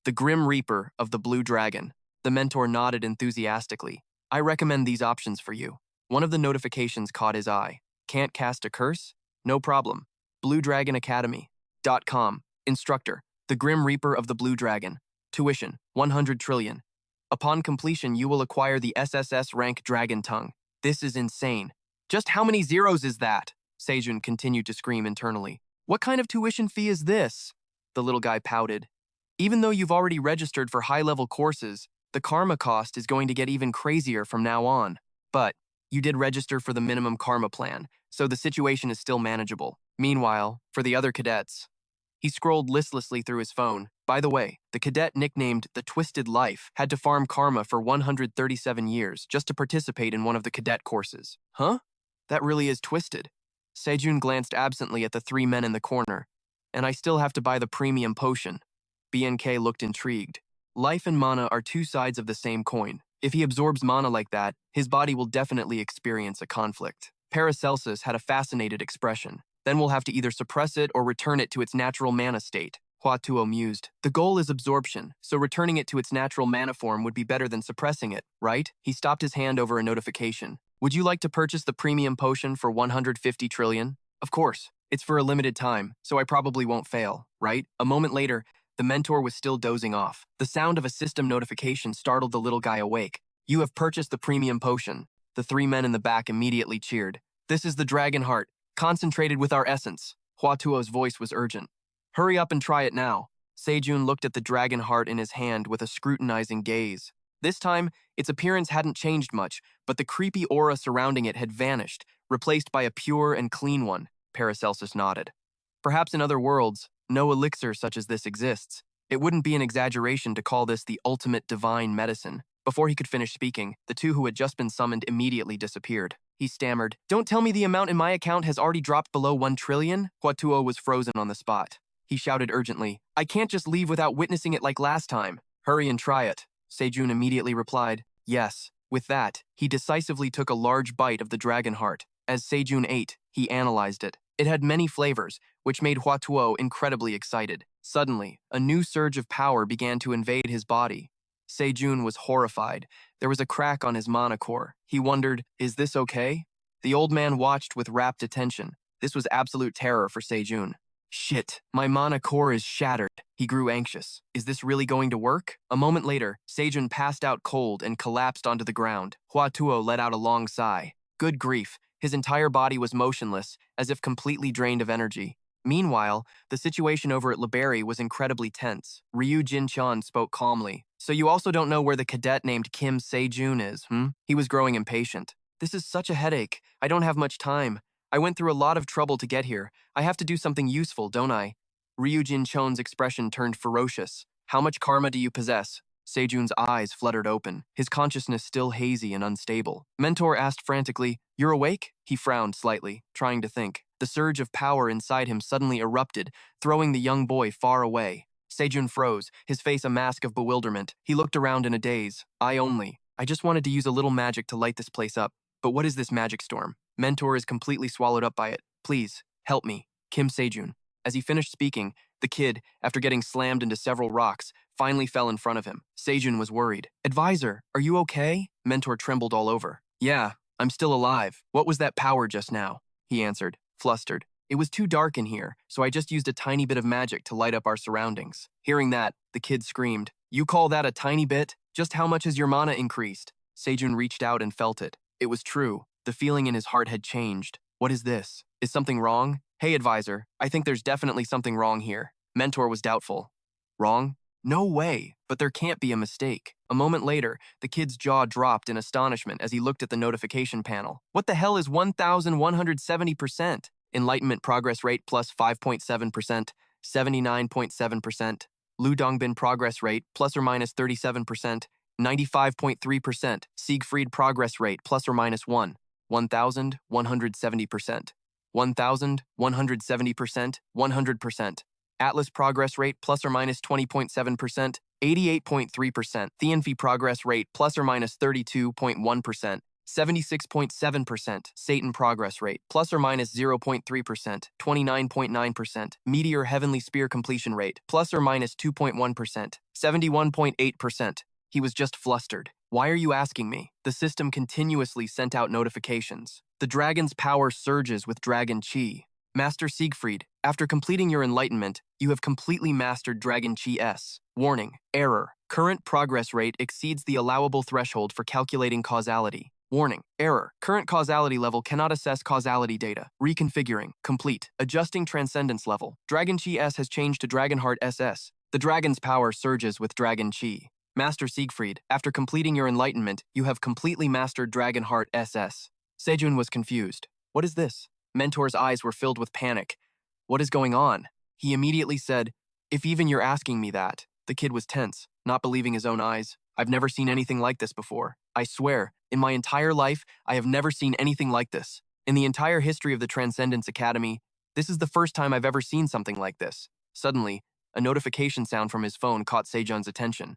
S1: the Grim Reaper of the Blue Dragon. The mentor nodded enthusiastically. I recommend these options for you. One of the notifications caught his eye. Can't cast a curse? No problem. BlueDragonAcademy.com. Instructor, the Grim Reaper of the Blue Dragon. Tuition, 100 trillion. Upon completion, you will acquire the SSS rank Dragon Tongue. This is insane. Just how many zeros is that? Sejun continued to scream internally. What kind of tuition fee is this? The little guy pouted. Even though you've already registered for high-level courses, the karma cost is going to get even crazier from now on. But you did register for the minimum karma plan, so the situation is still manageable. Meanwhile, for the other cadets, he scrolled listlessly through his phone. By the way, the cadet nicknamed the Twisted Life had to farm karma for 137 years just to participate in one of the cadet courses. Huh? That really is twisted. Sejun glanced absently at the 3 men in the corner. And I still have to buy the premium potion. BNK looked intrigued. Life and mana are 2 sides of the same coin. If he absorbs mana like that, his body will definitely experience a conflict. Paracelsus had a fascinated expression. Then we'll have to either suppress it or return it to its natural mana state. Huatuo mused. The goal is absorption, so returning it to its natural mana form would be better than suppressing it, right? He stopped his hand over a notification. Would you like to purchase the premium potion for 150 trillion? Of course. It's for a limited time, so I probably won't fail, right? A moment later, the mentor was still dozing off. The sound of a system notification startled the little guy awake. You have purchased the premium potion. The 3 men in the back immediately cheered. This is the Dragon Heart, concentrated with our essence. Huatuo's voice was urgent. Hurry up and try it now. Sejun looked at the Dragon Heart in his hand with a scrutinizing gaze. This time, its appearance hadn't changed much, but the creepy aura surrounding it had vanished, replaced by a pure and clean one. Paracelsus nodded. Perhaps in other worlds, no elixir such as this exists. It wouldn't be an exaggeration to call this the ultimate divine medicine. Before he could finish speaking, the 2 who had just been summoned immediately disappeared. He stammered, Don't tell me the amount in my account has already dropped below 1 trillion? Huatuo was frozen on the spot. He shouted urgently, I can't just leave without witnessing it like last time. Hurry and try it. Sejun immediately replied, Yes. With that, he decisively took a large bite of the Dragon Heart. As Sejun ate, he analyzed it. It had many flavors, which made Huatuo incredibly excited. Suddenly, a new surge of power began to invade his body. Sejun was horrified. There was a crack on his mana core. He wondered, is this okay? The old man watched with rapt attention. This was absolute terror for Sejun. Shit, my mana core is shattered. He grew anxious. Is this really going to work? A moment later, Sejun passed out cold and collapsed onto the ground. Huatuo let out a long sigh. Good grief, his entire body was motionless, as if completely drained of energy. Meanwhile, the situation over at Liberia was incredibly tense. Ryu Jin-chan spoke calmly. So you also don't know where the cadet named Kim Sejun is, He was growing impatient. This is such a headache. I don't have much time. I went through a lot of trouble to get here. I have to do something useful, don't I? Ryu Jin-chon's expression turned ferocious. How much karma do you possess? Sejun's eyes fluttered open, his consciousness still hazy and unstable. Mentor asked frantically, You're awake? He frowned slightly, trying to think. The surge of power inside him suddenly erupted, throwing the young boy far away. Sejun froze, his face a mask of bewilderment. He looked around in a daze. I just wanted to use a little magic to light this place up. But what is this magic storm? Mentor is completely swallowed up by it. Please, help me. Kim Sejun. As he finished speaking, the kid, after getting slammed into several rocks, finally fell in front of him. Sejun was worried. Advisor, are you okay? Mentor trembled all over. Yeah, I'm still alive. What was that power just now? He answered. flustered. It was too dark in here, so I just used a tiny bit of magic to light up our surroundings. Hearing that, the kid screamed, "You call that a tiny bit? Just how much has your mana increased?" Sejun reached out and felt it. It was true. The feeling in his heart had changed. What is this? Is something wrong? Hey, advisor, I think there's definitely something wrong here. Mentor was doubtful. Wrong? No way, but there can't be a mistake. A moment later, the kid's jaw dropped in astonishment as he looked at the notification panel. What the hell is 1,170%? Enlightenment progress rate plus 5.7%, 79.7%. Ludongbin progress rate plus or minus 37%, 95.3%. Siegfried progress rate plus or minus 1,170%. 1,170%, 100%. Atlas progress rate plus or minus 20.7%, 88.3%. Theanphi progress rate plus or minus 32.1%, 76.7%. Satan progress rate plus or minus 0.3%, 29.9%. Meteor Heavenly Spear completion rate plus or minus 2.1%, 71.8%. He was just flustered. Why are you asking me? The system continuously sent out notifications. The dragon's power surges with Dragon Chi. Master Siegfried, after completing your enlightenment, you have completely mastered Dragon Chi S. Warning, error. Current progress rate exceeds the allowable threshold for calculating causality. Warning, error. Current causality level cannot assess causality data. Reconfiguring, complete. Adjusting transcendence level. Dragon Chi S has changed to Dragonheart SS. The dragon's power surges with Dragon Chi. Master Siegfried, after completing your enlightenment, you have completely mastered Dragonheart SS. Sejun was confused. What is this? Mentor's eyes were filled with panic. What is going on? He immediately said, "If even you're asking me that." The kid was tense, not believing his own eyes. I've never seen anything like this before. I swear, in my entire life, I have never seen anything like this. In the entire history of the Transcendence Academy, this is the first time I've ever seen something like this. Suddenly, a notification sound from his phone caught Sejun's attention.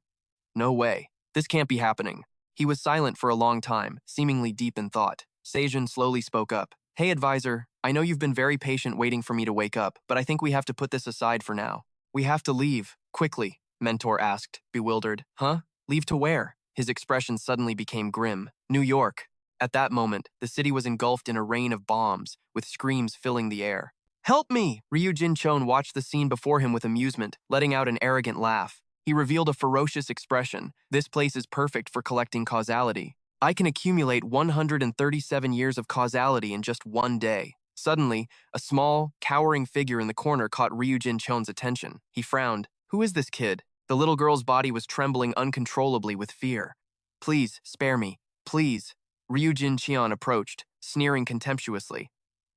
S1: No way. This can't be happening. He was silent for a long time, seemingly deep in thought. Sejun slowly spoke up. Hey, advisor, I know you've been very patient waiting for me to wake up, but I think we have to put this aside for now. We have to leave, quickly, Mentor asked, bewildered. Huh? Leave to where? His expression suddenly became grim. New York. At that moment, the city was engulfed in a rain of bombs, with screams filling the air. Help me! Ryu Jin-chon watched the scene before him with amusement, letting out an arrogant laugh. He revealed a ferocious expression. This place is perfect for collecting causality. I can accumulate 137 years of causality in just one day. Suddenly, a small, cowering figure in the corner caught Ryu Jin-chon's attention. He frowned. Who is this kid? The little girl's body was trembling uncontrollably with fear. Please, spare me. Please. Ryu Jin-cheon approached, sneering contemptuously.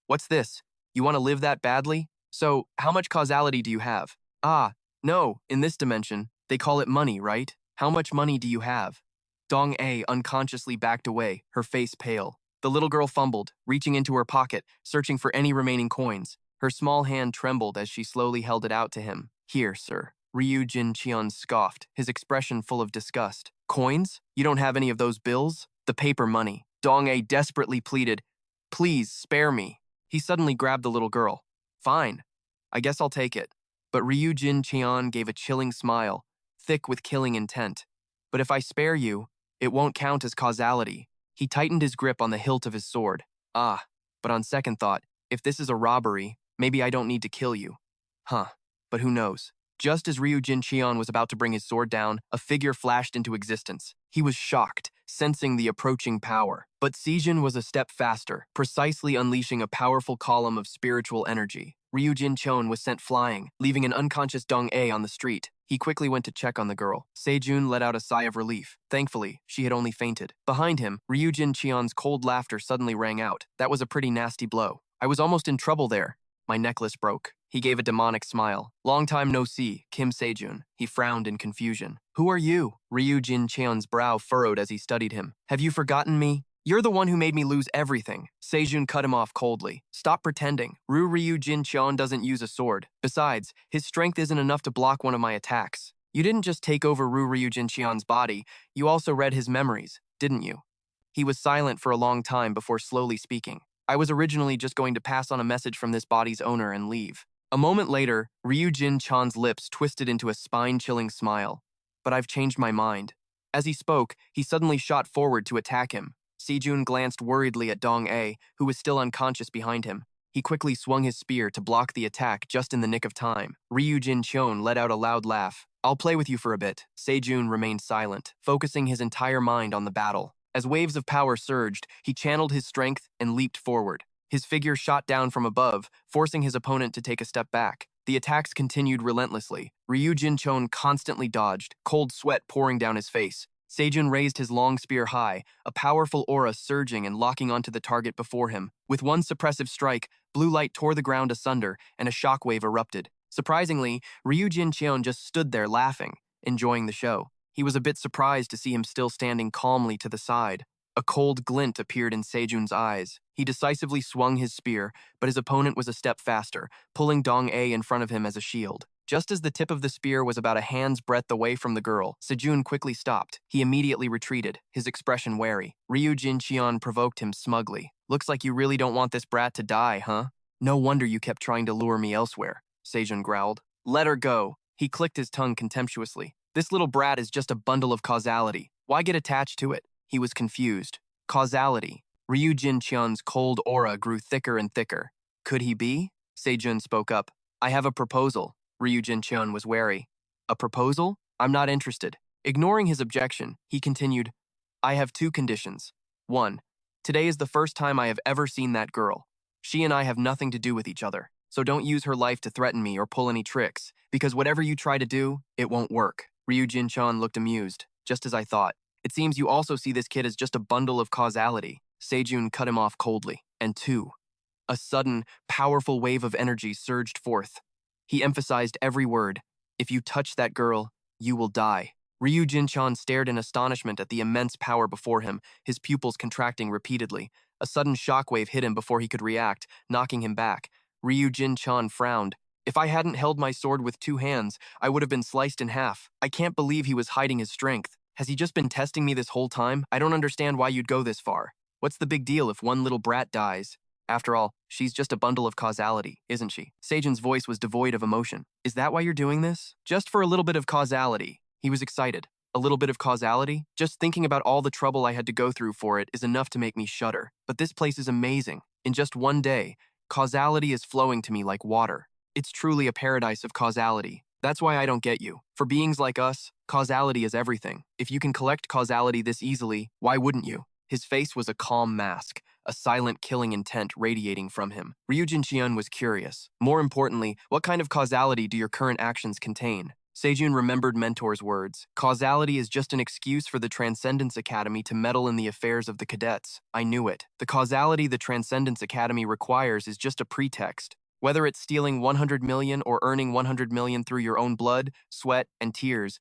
S1: What's this? You want to live that badly? So, how much causality do you have? Ah, no, in this dimension, they call it money, right? How much money do you have? Dong-A unconsciously backed away, her face pale. The little girl fumbled, reaching into her pocket, searching for any remaining coins. Her small hand trembled as she slowly held it out to him. Here, sir. Ryu Jin-cheon scoffed, his expression full of disgust. Coins? You don't have any of those bills? The paper money. Dong-A desperately pleaded, Please, spare me. He suddenly grabbed the little girl. Fine. I guess I'll take it. But Ryu Jin-cheon gave a chilling smile, thick with killing intent. But if I spare you, it won't count as causality. He tightened his grip on the hilt of his sword. Ah, but on second thought, if this is a robbery, maybe I don't need to kill you. Huh, but who knows? Just as Ryu Jin-cheon was about to bring his sword down, a figure flashed into existence. He was shocked, sensing the approaching power. But Sejun was a step faster, precisely unleashing a powerful column of spiritual energy. Ryu Jin-cheon was sent flying, leaving an unconscious Dong-A on the street. He quickly went to check on the girl. Sejun let out a sigh of relief. Thankfully, she had only fainted. Behind him, Ryu Jin-cheon's cold laughter suddenly rang out. That was a pretty nasty blow. I was almost in trouble there. My necklace broke. He gave a demonic smile. Long time no see, Kim Sejun. He frowned in confusion. Who are you? Ryu Jin-cheon's brow furrowed as he studied him. Have you forgotten me? You're the one who made me lose everything. Sejun cut him off coldly. Stop pretending. Ryu Jin-cheon doesn't use a sword. Besides, his strength isn't enough to block one of my attacks. You didn't just take over Ryu Jin-cheon's body, you also read his memories, didn't you? He was silent for a long time before slowly speaking. I was originally just going to pass on a message from this body's owner and leave. A moment later, Ryu Jin-cheon's lips twisted into a spine-chilling smile. But I've changed my mind. As he spoke, he suddenly shot forward to attack him. Sejun glanced worriedly at Dong-A, who was still unconscious behind him. He quickly swung his spear to block the attack just in the nick of time. Ryujin Cheon let out a loud laugh. I'll play with you for a bit. Sejun remained silent, focusing his entire mind on the battle. As waves of power surged, he channeled his strength and leaped forward. His figure shot down from above, forcing his opponent to take a step back. The attacks continued relentlessly. Ryujin Cheon constantly dodged, cold sweat pouring down his face. Sejun raised his long spear high, a powerful aura surging and locking onto the target before him. With one suppressive strike, blue light tore the ground asunder, and a shockwave erupted. Surprisingly, Ryujin Cheon just stood there laughing, enjoying the show. He was a bit surprised to see him still standing calmly to the side. A cold glint appeared in Sejun's eyes. He decisively swung his spear, but his opponent was a step faster, pulling Dong-A in front of him as a shield. Just as the tip of the spear was about a hand's breadth away from the girl, Sejun quickly stopped. He immediately retreated, his expression wary. Ryujin Cheon provoked him smugly. Looks like you really don't want this brat to die, huh? No wonder you kept trying to lure me elsewhere, Sejun growled. Let her go. He clicked his tongue contemptuously. This little brat is just a bundle of causality. Why get attached to it? He was confused. Causality. Ryujin Cheon's cold aura grew thicker and thicker. Could he be? Sejun spoke up. I have a proposal. Ryujin Cheon was wary. A proposal? I'm not interested. Ignoring his objection, he continued, I have two conditions. 1. Today is the first time I have ever seen that girl. She and I have nothing to do with each other, so don't use her life to threaten me or pull any tricks, because whatever you try to do, it won't work. Ryujin Cheon looked amused, just as I thought. It seems you also see this kid as just a bundle of causality. Sejun cut him off coldly. And 2. A sudden, powerful wave of energy surged forth. He emphasized every word. If you touch that girl, you will die. Ryujin Cheon stared in astonishment at the immense power before him, his pupils contracting repeatedly. A sudden shockwave hit him before he could react, knocking him back. Ryujin Cheon frowned. If I hadn't held my sword with 2 hands, I would have been sliced in half. I can't believe he was hiding his strength. Has he just been testing me this whole time? I don't understand why you'd go this far. What's the big deal if one little brat dies? After all, she's just a bundle of causality, isn't she? Sejun's voice was devoid of emotion. Is that why you're doing this? Just for a little bit of causality. He was excited. A little bit of causality? Just thinking about all the trouble I had to go through for it is enough to make me shudder. But this place is amazing. In just one day, causality is flowing to me like water. It's truly a paradise of causality. That's why I don't get you. For beings like us, causality is everything. If you can collect causality this easily, why wouldn't you? His face was a calm mask, a silent killing intent radiating from him. Ryujin Cheon was curious. More importantly, what kind of causality do your current actions contain? Sejun remembered Mentor's words. Causality is just an excuse for the Transcendence Academy to meddle in the affairs of the cadets. I knew it. The causality the Transcendence Academy requires is just a pretext. Whether it's stealing 100 million or earning 100 million through your own blood, sweat, and tears,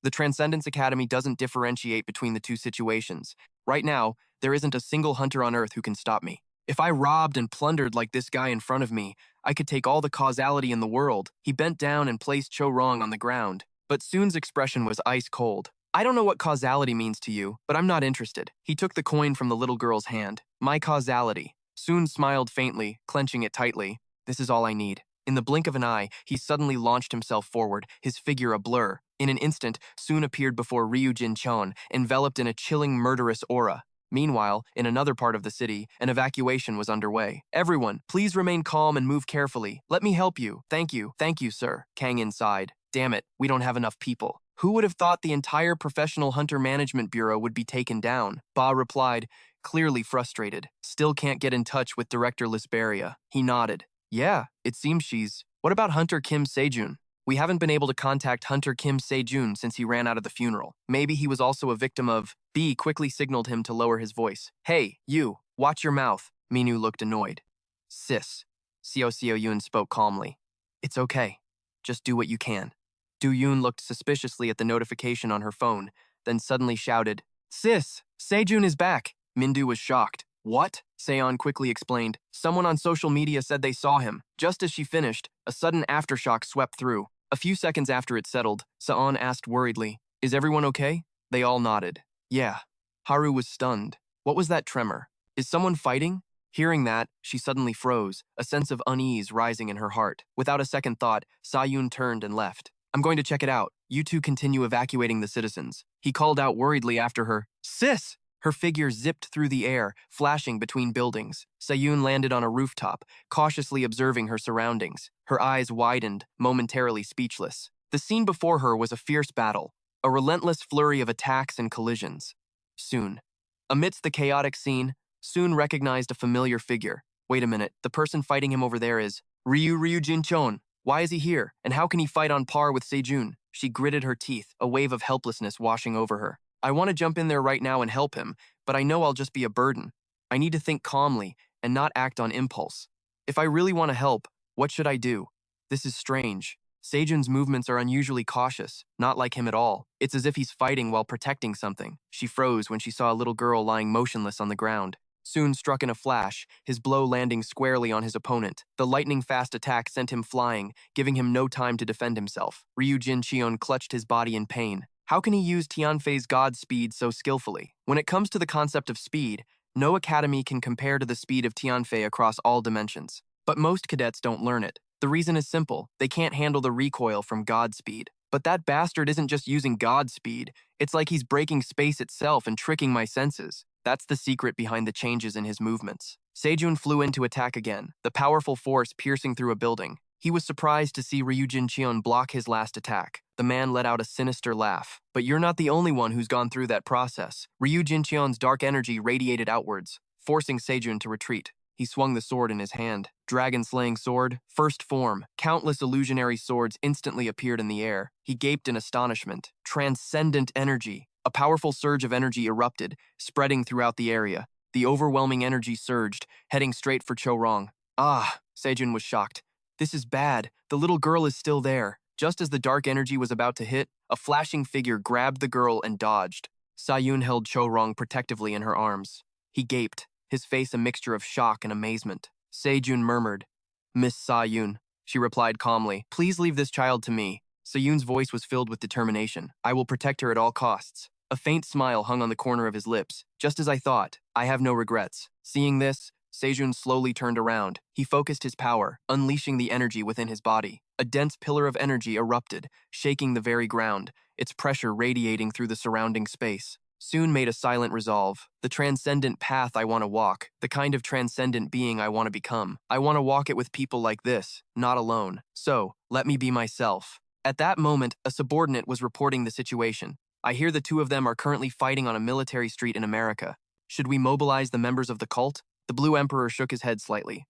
S1: the Transcendence Academy doesn't differentiate between the two situations. Right now, there isn't a single hunter on Earth who can stop me. If I robbed and plundered like this guy in front of me, I could take all the causality in the world. He bent down and placed Cho-rong on the ground. But Soon's expression was ice cold. I don't know what causality means to you, but I'm not interested. He took the coin from the little girl's hand. My causality. Soon smiled faintly, clenching it tightly. This is all I need. In the blink of an eye, he suddenly launched himself forward, his figure a blur. In an instant, Soon appeared before Ryujin Cheon, enveloped in a chilling, murderous aura. Meanwhile, in another part of the city, an evacuation was underway. Everyone, please remain calm and move carefully. Let me help you. Thank you, sir. Kang sighed. Damn it, we don't have enough people. Who would have thought the entire Professional Hunter Management Bureau would be taken down? Ba replied, clearly frustrated. Still can't get in touch with Director Lisberia. He nodded. Yeah, it seems she's... What about Hunter Kim Sejun? We haven't been able to contact Hunter Kim Sejun since he ran out of the funeral. Maybe he was also a victim of... B quickly signaled him to lower his voice. Hey, you, watch your mouth. Minu looked annoyed. Sis. Seo Yun spoke calmly. It's okay. Just do what you can. Du Yun looked suspiciously at the notification on her phone, then suddenly shouted, Sis, Sejun is back. Mindu was shocked. What? Seon quickly explained. Someone on social media said they saw him. Just as she finished, a sudden aftershock swept through. A few seconds after it settled, Seon asked worriedly, Is everyone okay? They all nodded. Yeah. Haru was stunned. What was that tremor? Is someone fighting? Hearing that, she suddenly froze, a sense of unease rising in her heart. Without a second thought, Sayun turned and left. I'm going to check it out. You two continue evacuating the citizens. He called out worriedly after her. Sis! Her figure zipped through the air, flashing between buildings. Sejun landed on a rooftop, cautiously observing her surroundings. Her eyes widened, momentarily speechless. The scene before her was a fierce battle, a relentless flurry of attacks and collisions. Soon, amidst the chaotic scene, Soon recognized a familiar figure. Wait a minute, the person fighting him over there is Ryu Jinchon. Why is he here, and how can he fight on par with Sejun? She gritted her teeth, a wave of helplessness washing over her. I want to jump in there right now and help him, but I know I'll just be a burden. I need to think calmly and not act on impulse. If I really want to help, what should I do? This is strange. Sejun's movements are unusually cautious, not like him at all. It's as if he's fighting while protecting something. She froze when she saw a little girl lying motionless on the ground. Soon struck in a flash, his blow landing squarely on his opponent. The lightning-fast attack sent him flying, giving him no time to defend himself. Ryu Jincheon clutched his body in pain. How can he use Tianfei's god speed so skillfully? When it comes to the concept of speed, no academy can compare to the speed of Tianfei across all dimensions. But most cadets don't learn it. The reason is simple. They can't handle the recoil from god speed. But that bastard isn't just using god speed. It's like he's breaking space itself and tricking my senses. That's the secret behind the changes in his movements. Sejun flew in to attack again, the powerful force piercing through a building. He was surprised to see Ryu Jincheon block his last attack. The man let out a sinister laugh. But you're not the only one who's gone through that process. Ryu Jincheon's dark energy radiated outwards, forcing Sejun to retreat. He swung the sword in his hand. Dragon-slaying sword, first form. Countless illusionary swords instantly appeared in the air. He gaped in astonishment. Transcendent energy. A powerful surge of energy erupted, spreading throughout the area. The overwhelming energy surged, heading straight for Chiron. Ah, Sejun was shocked. This is bad. The little girl is still there. Just as the dark energy was about to hit, a flashing figure grabbed the girl and dodged. Sejun held Chiron protectively in her arms. He gaped, his face a mixture of shock and amazement. Sejun murmured, "Miss Sejun," she replied calmly. "Please leave this child to me." Sejun's voice was filled with determination. "I will protect her at all costs." A faint smile hung on the corner of his lips. "Just as I thought. I have no regrets." Seeing this, Sejun slowly turned around. He focused his power, unleashing the energy within his body. A dense pillar of energy erupted, shaking the very ground, its pressure radiating through the surrounding space. Soon made a silent resolve. The transcendent path I want to walk, the kind of transcendent being I want to become. I want to walk it with people like this, not alone. So, let me be myself. At that moment, a subordinate was reporting the situation. "I hear the two of them are currently fighting on a military street in America. Should we mobilize the members of the cult?" The Blue Emperor shook his head slightly.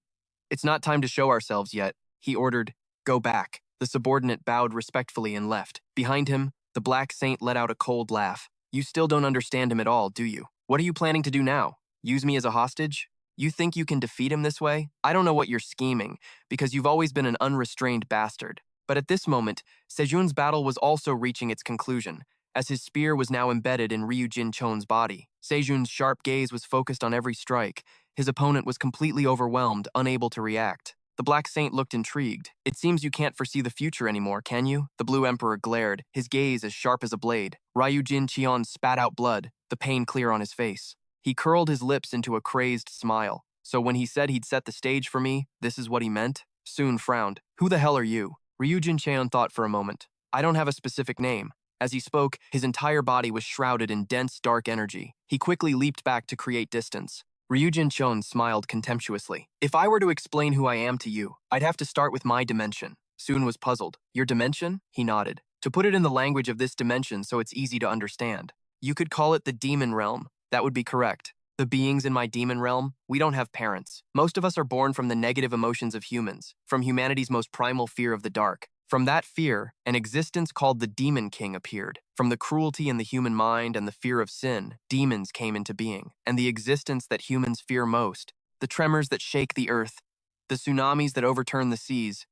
S1: "It's not time to show ourselves yet," he ordered. "Go back." The subordinate bowed respectfully and left. Behind him, the Black Saint let out a cold laugh. "You still don't understand him at all, do you? What are you planning to do now? Use me as a hostage? You think you can defeat him this way? I don't know what you're scheming, because you've always been an unrestrained bastard." But at this moment, Sejun's battle was also reaching its conclusion, as his spear was now embedded in Ryu Jincheon's body. Sejun's sharp gaze was focused on every strike. His opponent was completely overwhelmed, unable to react. The Black Saint looked intrigued. "It seems you can't foresee the future anymore, can you?" The Blue Emperor glared, his gaze as sharp as a blade. Ryu Jincheon spat out blood, the pain clear on his face. He curled his lips into a crazed smile. "So when he said he'd set the stage for me, this is what he meant?" Soon frowned. "Who the hell are you?" Ryu Jincheon thought for a moment. "I don't have a specific name." As he spoke, his entire body was shrouded in dense, dark energy. He quickly leaped back to create distance. Ryu Jincheon smiled contemptuously. "If I were to explain who I am to you, I'd have to start with my dimension." Soon was puzzled. "Your dimension?" He nodded. "To put it in the language of this dimension so it's easy to understand. You could call it the demon realm. That would be correct. The beings in my demon realm, we don't have parents. Most of us are born from the negative emotions of humans, from humanity's most primal fear of the dark. From that fear, an existence called the Demon King appeared. From the cruelty in the human mind and the fear of sin, demons came into being. And the existence that humans fear most, the tremors that shake the earth, the tsunamis that overturn the seas,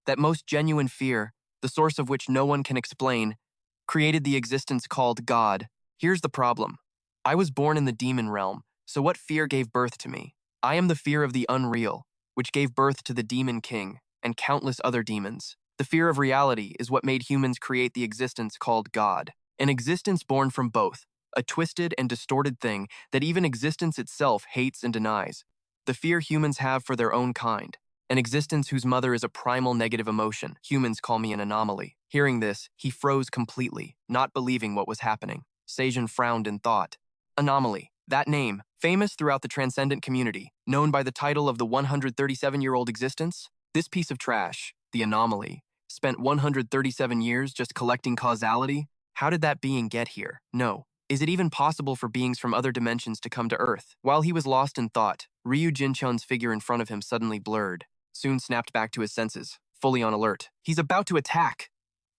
S1: that most genuine fear, the source of which no one can explain, created the existence called God. Here's the problem. I was born in the demon realm, so what fear gave birth to me? I am the fear of the unreal, which gave birth to the Demon King and countless other demons. The fear of reality is what made humans create the existence called God. An existence born from both, a twisted and distorted thing that even existence itself hates and denies. The fear humans have for their own kind. An existence whose mother is a primal negative emotion. Humans call me an anomaly. Hearing this, he froze completely, not believing what was happening. Sejun frowned in thought. Anomaly. That name, famous throughout the Transcendent community, known by the title of the 137-year-old existence, this piece of trash, the Anomaly, spent 137 years just collecting causality? How did that being get here? No. Is it even possible for beings from other dimensions to come to Earth? While he was lost in thought, Ryu Jinchun's figure in front of him suddenly blurred. Soon snapped back to his senses, fully on alert. He's about to attack!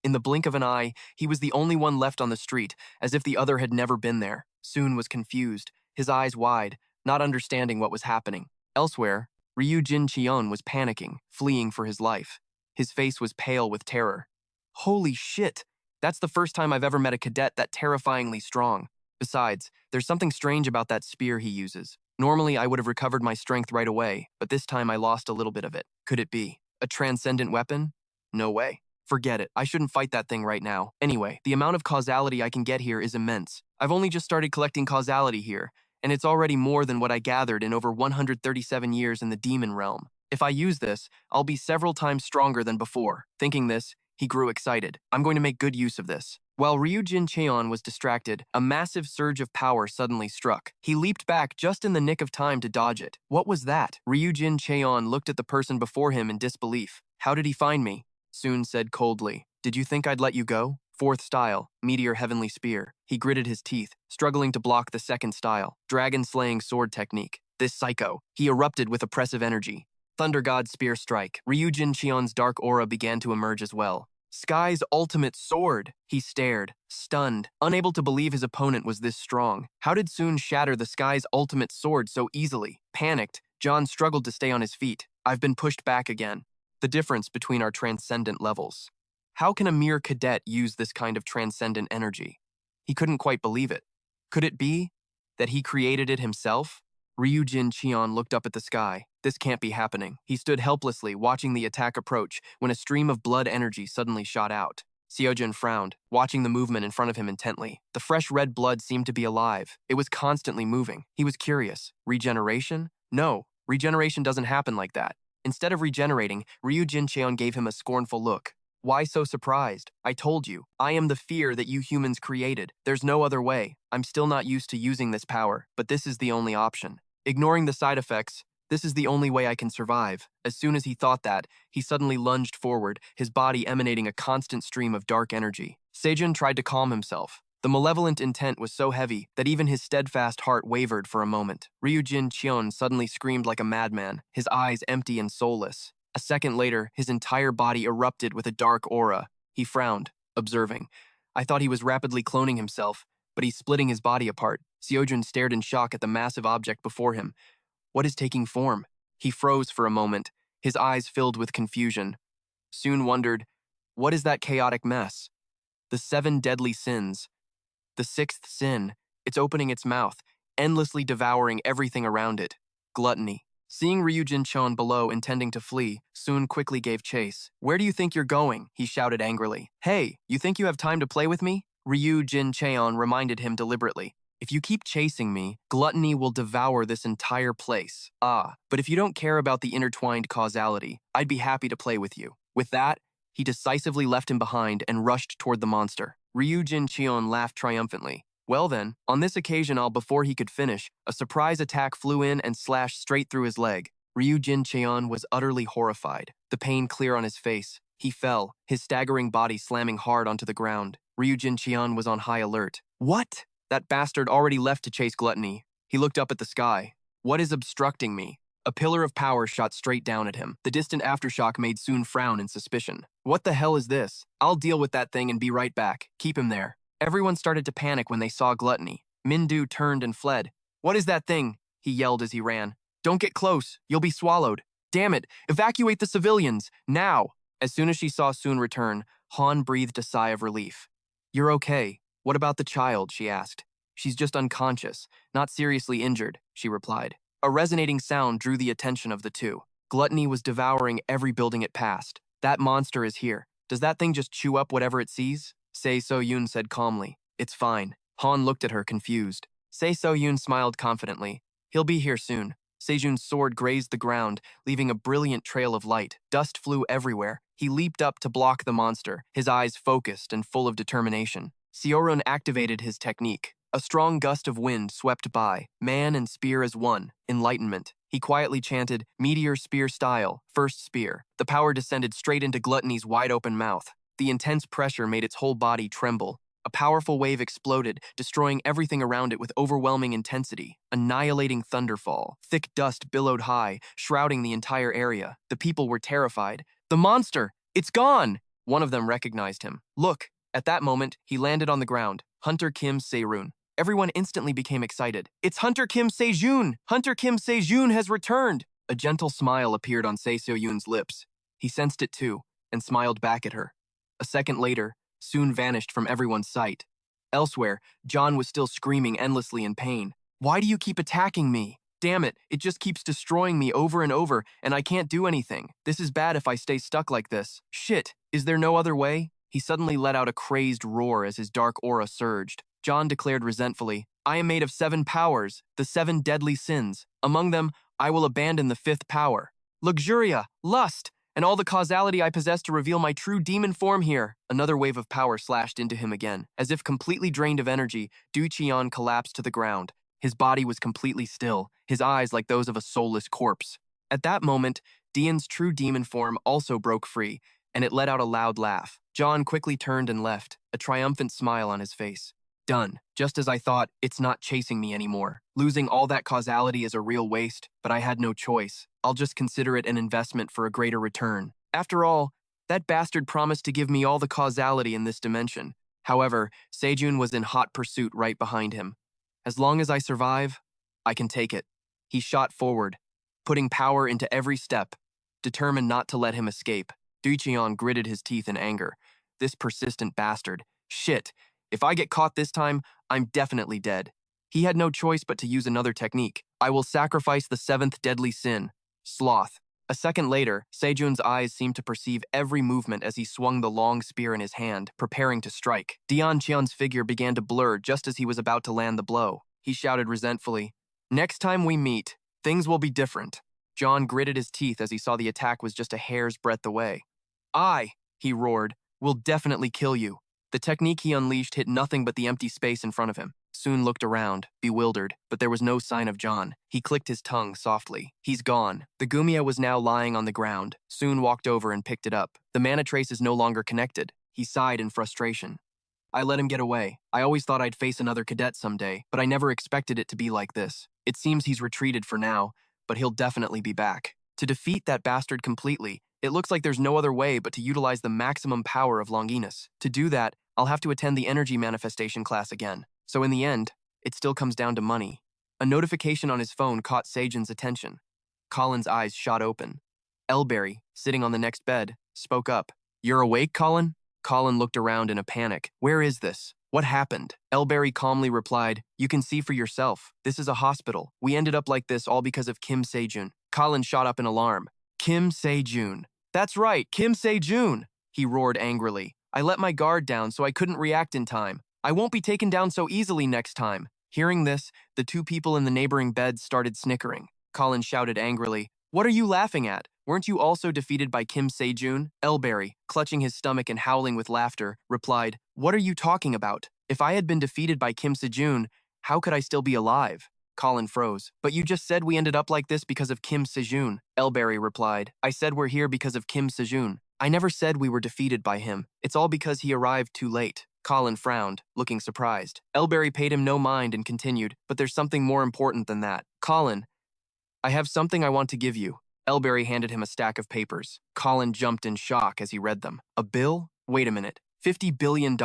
S1: In the blink of an eye, he was the only one left on the street, as if the other had never been there. Soon was confused, his eyes wide, not understanding what was happening. Elsewhere, Ryu Jincheon was panicking, fleeing for his life. His face was pale with terror. Holy shit! That's the first time I've ever met a cadet that terrifyingly strong. Besides, there's something strange about that spear he uses. Normally, I would have recovered my strength right away, but this time I lost a little bit of it. Could it be a transcendent weapon? No way. Forget it. I shouldn't fight that thing right now. Anyway, the amount of causality I can get here is immense. I've only just started collecting causality here, and it's already more than what I gathered in over 137 years in the demon realm. If I use this, I'll be several times stronger than before. Thinking this, he grew excited. I'm going to make good use of this. While Ryujin Cheon was distracted, a massive surge of power suddenly struck. He leaped back just in the nick of time to dodge it. What was that? Ryujin Cheon looked at the person before him in disbelief. How did he find me? Soon said coldly. Did you think I'd let you go? Fourth style, Meteor Heavenly Spear. He gritted his teeth, struggling to block the second style, Dragon-Slaying Sword Technique. This psycho. He erupted with oppressive energy. Thunder God Spear Strike. Ryujin Cheon's dark aura began to emerge as well. Sky's ultimate sword! He stared, stunned, unable to believe his opponent was this strong. How did Soon shatter the Sky's ultimate sword so easily? Panicked, John struggled to stay on his feet. I've been pushed back again. The difference between our transcendent levels. How can a mere cadet use this kind of transcendent energy? He couldn't quite believe it. Could it be that he created it himself? Ryujin Cheon looked up at the sky. This can't be happening. He stood helplessly, watching the attack approach, when a stream of blood energy suddenly shot out. Seojin frowned, watching the movement in front of him intently. The fresh red blood seemed to be alive. It was constantly moving. He was curious. Regeneration? No, regeneration doesn't happen like that. Instead of regenerating, Ryujin Cheon gave him a scornful look. Why so surprised? I told you. I am the fear that you humans created. There's no other way. I'm still not used to using this power, but this is the only option. Ignoring the side effects, this is the only way I can survive. As soon as he thought that, he suddenly lunged forward, his body emanating a constant stream of dark energy. Sejun tried to calm himself. The malevolent intent was so heavy that even his steadfast heart wavered for a moment. Ryujin Cheon suddenly screamed like a madman, his eyes empty and soulless. A second later, his entire body erupted with a dark aura. He frowned, observing. I thought he was rapidly cloning himself, but he's splitting his body apart. Seojun stared in shock at the massive object before him. What is taking form? He froze for a moment, his eyes filled with confusion. Soon wondered, what is that chaotic mess? The 7 deadly sins. The 6th sin. It's opening its mouth, endlessly devouring everything around it. Gluttony. Seeing Ryujin Cheon below intending to flee, Soon quickly gave chase. Where do you think you're going? He shouted angrily. Hey, you think you have time to play with me? Ryujin Cheon reminded him deliberately. If you keep chasing me, gluttony will devour this entire place. But if you don't care about the intertwined causality, I'd be happy to play with you. With that, he decisively left him behind and rushed toward the monster. Ryujin Cheon laughed triumphantly. Well then, on this occasion before he could finish, a surprise attack flew in and slashed straight through his leg. Ryujin Cheon was utterly horrified, the pain clear on his face. He fell, his staggering body slamming hard onto the ground. Ryujin Cheon was on high alert. What? That bastard already left to chase gluttony. He looked up at the sky. What is obstructing me? A pillar of power shot straight down at him. The distant aftershock made Soon frown in suspicion. What the hell is this? I'll deal with that thing and be right back. Keep him there. Everyone started to panic when they saw gluttony. Mindu turned and fled. What is that thing? He yelled as he ran. Don't get close. You'll be swallowed. Damn it. Evacuate the civilians. Now. As soon as she saw Soon return, Han breathed a sigh of relief. You're okay. What about the child? She asked. She's just unconscious, not seriously injured, she replied. A resonating sound drew the attention of the two. Gluttony was devouring every building it passed. That monster is here. Does that thing just chew up whatever it sees? Se So-yoon said calmly. It's fine. Han looked at her, confused. Se So-yoon smiled confidently. He'll be here soon. Sejun's sword grazed the ground, leaving a brilliant trail of light. Dust flew everywhere. He leaped up to block the monster, his eyes focused and full of determination. Seorun activated his technique. A strong gust of wind swept by, man and spear as one, enlightenment. He quietly chanted, meteor spear style, first spear. The power descended straight into Gluttony's wide-open mouth. The intense pressure made its whole body tremble. A powerful wave exploded, destroying everything around it with overwhelming intensity. Annihilating thunderfall. Thick dust billowed high, shrouding the entire area. The people were terrified. The monster! It's gone! One of them recognized him. Look! At that moment, he landed on the ground. Hunter Kim Sejun. Everyone instantly became excited. It's Hunter Kim Sejun! Hunter Kim Sejun has returned! A gentle smile appeared on Sejun's lips. He sensed it too, and smiled back at her. A second later, soon vanished from everyone's sight. Elsewhere, John was still screaming endlessly in pain. Why do you keep attacking me? Damn it, it just keeps destroying me over and over, and I can't do anything. This is bad if I stay stuck like this. Shit, is there no other way? He suddenly let out a crazed roar as his dark aura surged. John declared resentfully, I am made of 7 powers, the 7 deadly sins. Among them, I will abandon the 5th power. Luxuria, lust, and all the causality I possess to reveal my true demon form here. Another wave of power slashed into him again. As if completely drained of energy, Chiron collapsed to the ground. His body was completely still, his eyes like those of a soulless corpse. At that moment, Dian's true demon form also broke free, and it let out a loud laugh. John quickly turned and left, a triumphant smile on his face. Done. Just as I thought, it's not chasing me anymore. Losing all that causality is a real waste, but I had no choice. I'll just consider it an investment for a greater return. After all, that bastard promised to give me all the causality in this dimension. However, Sejun was in hot pursuit right behind him. As long as I survive, I can take it. He shot forward, putting power into every step, determined not to let him escape. Ducheon gritted his teeth in anger. This persistent bastard. Shit, if I get caught this time, I'm definitely dead. He had no choice but to use another technique. I will sacrifice the 7th deadly sin, sloth. A second later, Sejun's eyes seemed to perceive every movement as he swung the long spear in his hand, preparing to strike. Dian Cheon's figure began to blur just as he was about to land the blow. He shouted resentfully, next time we meet, things will be different. John gritted his teeth as he saw the attack was just a hair's breadth away. I, he roared, will definitely kill you. The technique he unleashed hit nothing but the empty space in front of him. Soon looked around, bewildered, but there was no sign of John. He clicked his tongue softly. He's gone. The Gumia was now lying on the ground. Soon walked over and picked it up. The mana trace is no longer connected. He sighed in frustration. I let him get away. I always thought I'd face another cadet someday, but I never expected it to be like this. It seems he's retreated for now, but he'll definitely be back. To defeat that bastard completely, it looks like there's no other way but to utilize the maximum power of Longinus. To do that, I'll have to attend the energy manifestation class again. So in the end, it still comes down to money. A notification on his phone caught Sejun's attention. Colin's eyes shot open. Elberry, sitting on the next bed, spoke up. You're awake, Colin? Colin looked around in a panic. Where is this? What happened? Elberry calmly replied, you can see for yourself. This is a hospital. We ended up like this all because of Kim Sejun. Colin shot up in alarm. Kim Sejun. That's right, Kim Sejun, he roared angrily. I let my guard down so I couldn't react in time. I won't be taken down so easily next time. Hearing this, the 2 people in the neighboring beds started snickering. Colin shouted angrily, what are you laughing at? Weren't you also defeated by Kim Sejun? Elberry, clutching his stomach and howling with laughter, replied, what are you talking about? If I had been defeated by Kim Sejun, how could I still be alive? Colin froze. But you just said we ended up like this because of Kim Sejun. Elberry replied, I said we're here because of Kim Sejun. I never said we were defeated by him. It's all because he arrived too late. Colin frowned, looking surprised. Elberry paid him no mind and continued, but there's something more important than that. Colin, I have something I want to give you. Elberry handed him a stack of papers. Colin jumped in shock as he read them. A bill? Wait a minute. $50 billion?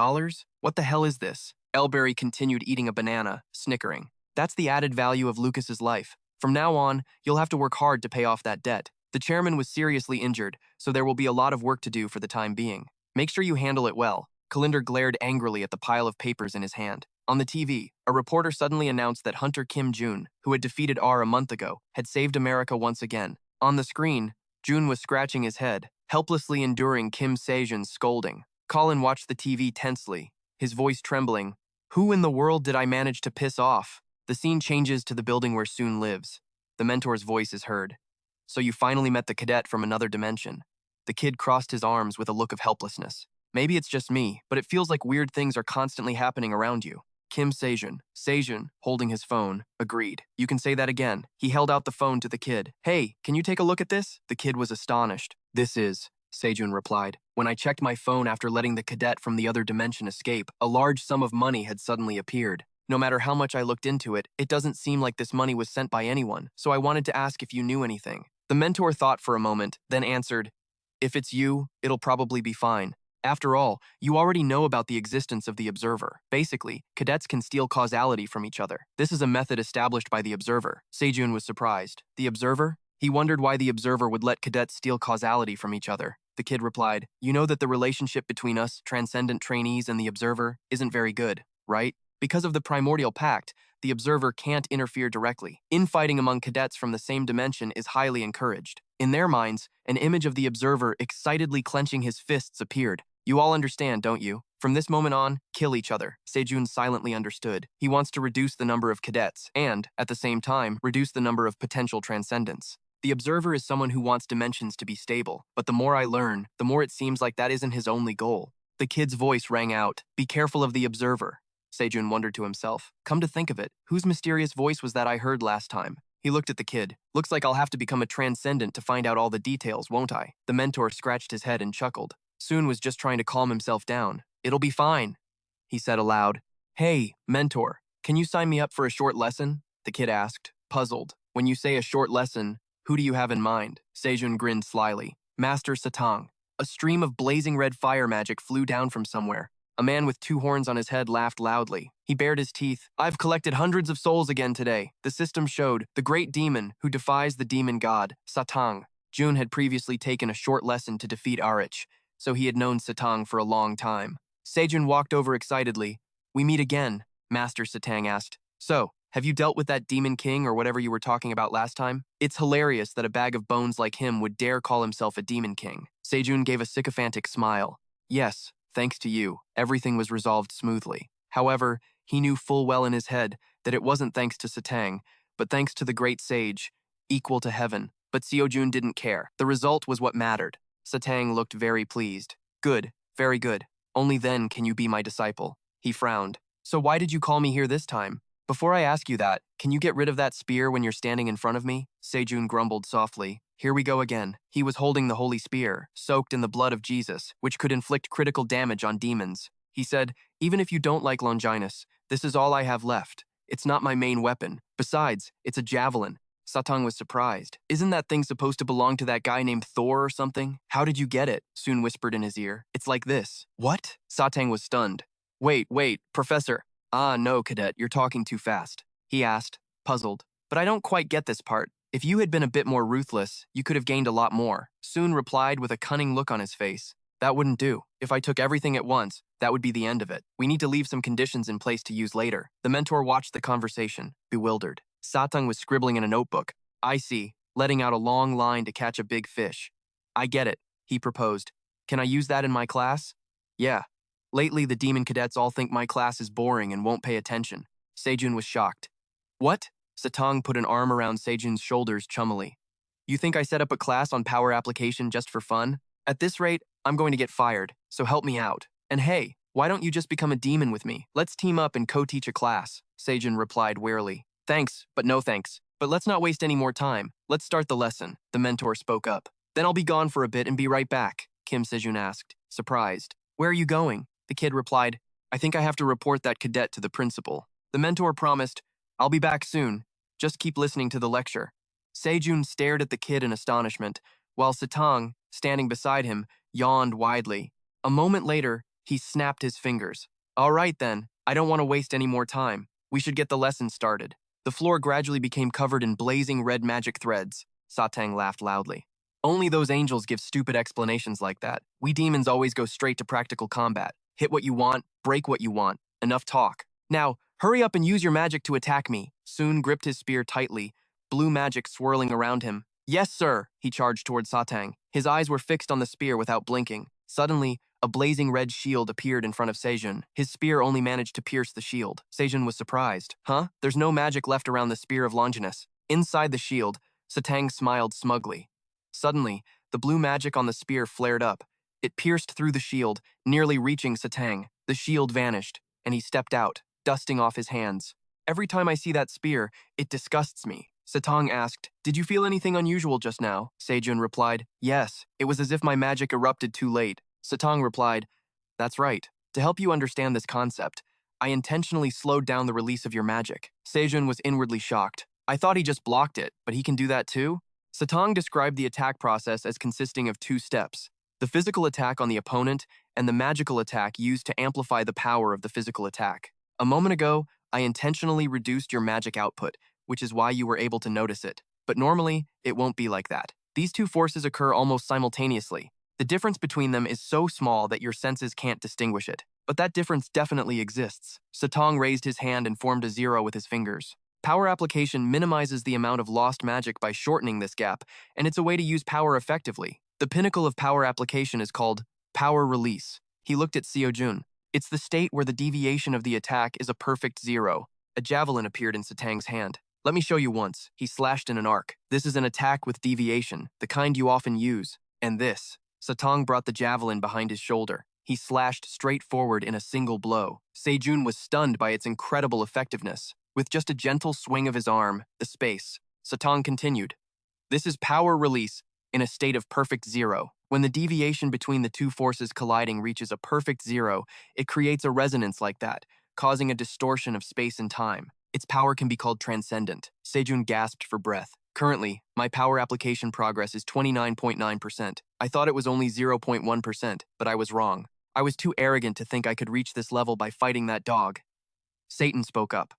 S1: What the hell is this? Elberry continued eating a banana, snickering. That's the added value of Lucas's life. From now on, you'll have to work hard to pay off that debt. The chairman was seriously injured, so there will be a lot of work to do for the time being. Make sure you handle it well. Kalinder glared angrily at the pile of papers in his hand. On the TV, a reporter suddenly announced that Hunter Kim Jun, who had defeated R a month ago, had saved America once again. On the screen, Jun was scratching his head, helplessly enduring Kim Sejun's scolding. Colin watched the TV tensely, his voice trembling. Who in the world did I manage to piss off? The scene changes to the building where Soon lives. The mentor's voice is heard. So you finally met the cadet from another dimension. The kid crossed his arms with a look of helplessness. Maybe it's just me, but it feels like weird things are constantly happening around you. Kim Sejun. Sejun, holding his phone, agreed. You can say that again. He held out the phone to the kid. Hey, can you take a look at this? The kid was astonished. This is, Sejun replied. When I checked my phone after letting the cadet from the other dimension escape, a large sum of money had suddenly appeared. No matter how much I looked into it, it doesn't seem like this money was sent by anyone, so I wanted to ask if you knew anything. The mentor thought for a moment, then answered, if it's you, it'll probably be fine. After all, you already know about the existence of the observer. Basically, cadets can steal causality from each other. This is a method established by the observer. Sejun was surprised. The observer? He wondered why the observer would let cadets steal causality from each other. The kid replied, you know that the relationship between us, Transcendent trainees, and the observer isn't very good, right? Because of the primordial pact, the observer can't interfere directly. Infighting among cadets from the same dimension is highly encouraged. In their minds, an image of the observer excitedly clenching his fists appeared. You all understand, don't you? From this moment on, kill each other. Sejun silently understood. He wants to reduce the number of cadets and, at the same time, reduce the number of potential transcendents. The observer is someone who wants dimensions to be stable, but the more I learn, the more it seems like that isn't his only goal. The kid's voice rang out, be careful of the observer. Sejun wondered to himself. Come to think of it, whose mysterious voice was that I heard last time? He looked at the kid. Looks like I'll have to become a transcendent to find out all the details, won't I? The mentor scratched his head and chuckled. Soon was just trying to calm himself down. It'll be fine, he said aloud. Hey, mentor, can you sign me up for a short lesson? The kid asked, puzzled. When you say a short lesson, who do you have in mind? Sejun grinned slyly. Master Satang. A stream of blazing red fire magic flew down from somewhere. A man with 2 horns on his head laughed loudly. He bared his teeth. I've collected hundreds of souls again today. The system showed the great demon who defies the demon god, Satang. Jun had previously taken a short lesson to defeat Arich, so he had known Satang for a long time. Sejun walked over excitedly. We meet again, Master Satang asked. So, have you dealt with that demon king or whatever you were talking about last time? It's hilarious that a bag of bones like him would dare call himself a demon king. Sejun gave a sycophantic smile. Yes, thanks to you, everything was resolved smoothly. However, he knew full well in his head that it wasn't thanks to Satang, but thanks to the great sage, equal to heaven. But Sejun didn't care. The result was what mattered. Satang looked very pleased. Good, very good. Only then can you be my disciple. He frowned. So why did you call me here this time? Before I ask you that, can you get rid of that spear when you're standing in front of me? Sejun grumbled softly. Here we go again. He was holding the holy spear, soaked in the blood of Jesus, which could inflict critical damage on demons. He said, even if you don't like Longinus, this is all I have left. It's not my main weapon. Besides, it's a javelin. Satang was surprised. Isn't that thing supposed to belong to that guy named Thor or something? How did you get it? Soon whispered in his ear. It's like this. What? Satang was stunned. Wait, Professor. Ah, no, cadet, you're talking too fast. He asked, puzzled. But I don't quite get this part. If you had been a bit more ruthless, you could have gained a lot more. Soon replied with a cunning look on his face. That wouldn't do. If I took everything at once, that would be the end of it. We need to leave some conditions in place to use later. The mentor watched the conversation, bewildered. Satang was scribbling in a notebook. I see, letting out a long line to catch a big fish. I get it, he proposed. Can I use that in my class? Yeah. Lately, the demon cadets all think my class is boring and won't pay attention. Sejun was shocked. What? Satang put an arm around Sejun's shoulders chummily. You think I set up a class on power application just for fun? At this rate, I'm going to get fired, so help me out. And hey, why don't you just become a demon with me? Let's team up and co-teach a class, Sejun replied warily. Thanks, but no thanks. But let's not waste any more time. Let's start the lesson, the mentor spoke up. Then I'll be gone for a bit and be right back, Kim Sejun asked, surprised. Where are you going? The kid replied, I think I have to report that cadet to the principal. The mentor promised, I'll be back soon. Just keep listening to the lecture. Sejun stared at the kid in astonishment, while Satang, standing beside him, yawned widely. A moment later, he snapped his fingers. All right then, I don't want to waste any more time. We should get the lesson started. The floor gradually became covered in blazing red magic threads. Satang laughed loudly. Only those angels give stupid explanations like that. We demons always go straight to practical combat. Hit what you want, break what you want. Enough talk. Now, hurry up and use your magic to attack me. Soon gripped his spear tightly, blue magic swirling around him. Yes, sir, he charged toward Satang. His eyes were fixed on the spear without blinking. Suddenly, a blazing red shield appeared in front of Sejun. His spear only managed to pierce the shield. Sejun was surprised. Huh? There's no magic left around the spear of Longinus. Inside the shield, Satang smiled smugly. Suddenly, the blue magic on the spear flared up. It pierced through the shield, nearly reaching Satang. The shield vanished, and he stepped out. dusting off his hands. Every time I see that spear, it disgusts me. Satang asked, "Did you feel anything unusual just now?" Sejun replied, "Yes, it was as if my magic erupted too late." Satang replied, "That's right. To help you understand this concept, I intentionally slowed down the release of your magic." Sejun was inwardly shocked. "I thought he just blocked it, but he can do that too?" Satang described the attack process as consisting of 2 steps: the physical attack on the opponent and the magical attack used to amplify the power of the physical attack. "A moment ago, I intentionally reduced your magic output, which is why you were able to notice it. But normally, it won't be like that. These 2 forces occur almost simultaneously. The difference between them is so small that your senses can't distinguish it. But that difference definitely exists." Satang raised his hand and formed a 0 with his fingers. Power application minimizes the amount of lost magic by shortening this gap, and it's a way to use power effectively. The pinnacle of power application is called power release. He looked at Sejun. It's the state where the deviation of the attack is a perfect 0. A javelin appeared in Satang's hand. "Let me show you once." He slashed in an arc. "This is an attack with deviation, the kind you often use. And this." Satang brought the javelin behind his shoulder. He slashed straight forward in a single blow. Sejun was stunned by its incredible effectiveness. With just a gentle swing of his arm, the space, Satang continued, "This is power release in a state of perfect 0. When the deviation between the 2 forces colliding reaches a perfect 0, it creates a resonance like that, causing a distortion of space and time. Its power can be called transcendent." Sejun gasped for breath. "Currently, my power application progress is 29.9%. I thought it was only 0.1%, but I was wrong. I was too arrogant to think I could reach this level by fighting that dog." Satan spoke up.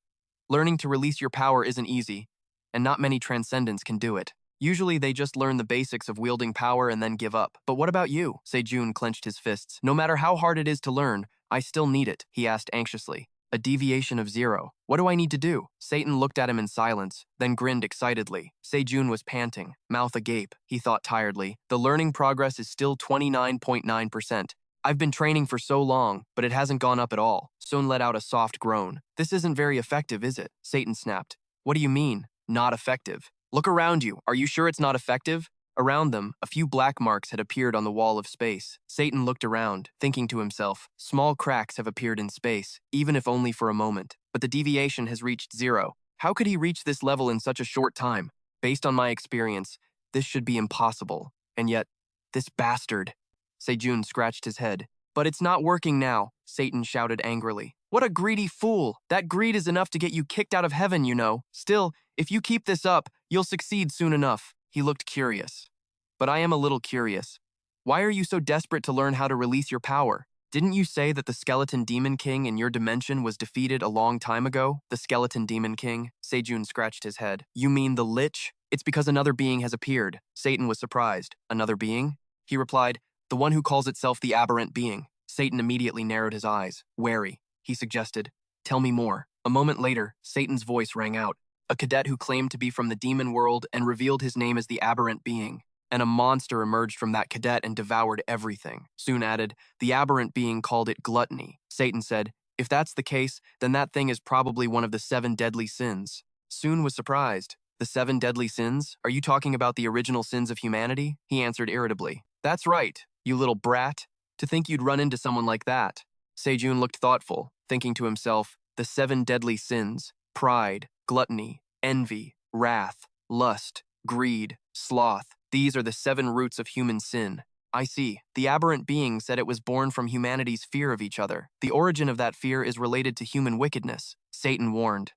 S1: "Learning to release your power isn't easy, and not many transcendents can do it. Usually they just learn the basics of wielding power and then give up. But what about you?" Sejun clenched his fists. "No matter how hard it is to learn, I still need it," he asked anxiously. "A deviation of 0. What do I need to do?" Satan looked at him in silence, then grinned excitedly. Sejun was panting, mouth agape. He thought tiredly, "The learning progress is still 29.9%. I've been training for so long, but it hasn't gone up at all." Sun let out a soft groan. "This isn't very effective, is it?" Satan snapped. "What do you mean, not effective? Look around you. Are you sure it's not effective?" Around them, a few black marks had appeared on the wall of space. Satan looked around, thinking to himself, small cracks have appeared in space, even if only for a moment. But the deviation has reached 0. How could he reach this level in such a short time? Based on my experience, this should be impossible. And yet, this bastard. Sejun scratched his head. "But it's not working now," Satan shouted angrily. "What a greedy fool! That greed is enough to get you kicked out of heaven, you know. Still, if you keep this up, you'll succeed soon enough." He looked curious. "But I am a little curious. Why are you so desperate to learn how to release your power? Didn't you say that the Skeleton Demon King in your dimension was defeated a long time ago?" "The Skeleton Demon King?" Sejun scratched his head. "You mean the Lich?" "It's because another being has appeared." Satan was surprised. "Another being?" He replied, "The one who calls itself the aberrant being." Satan immediately narrowed his eyes. "Wary," he suggested. "Tell me more." A moment later, Satan's voice rang out. A cadet who claimed to be from the demon world and revealed his name as the aberrant being. And a monster emerged from that cadet and devoured everything. Soon added, "The aberrant being called it gluttony." Satan said, "If that's the case, then that thing is probably one of the 7 deadly sins." Soon was surprised. "The 7 deadly sins? Are you talking about the original sins of humanity?" He answered irritably. "That's right, you little brat. To think you'd run into someone like that." Sejun looked thoughtful, thinking to himself, the 7 deadly sins: pride, gluttony, envy, wrath, lust, greed, sloth. These are the 7 roots of human sin. I see. The aberrant being said it was born from humanity's fear of each other. The origin of that fear is related to human wickedness, Satan warned.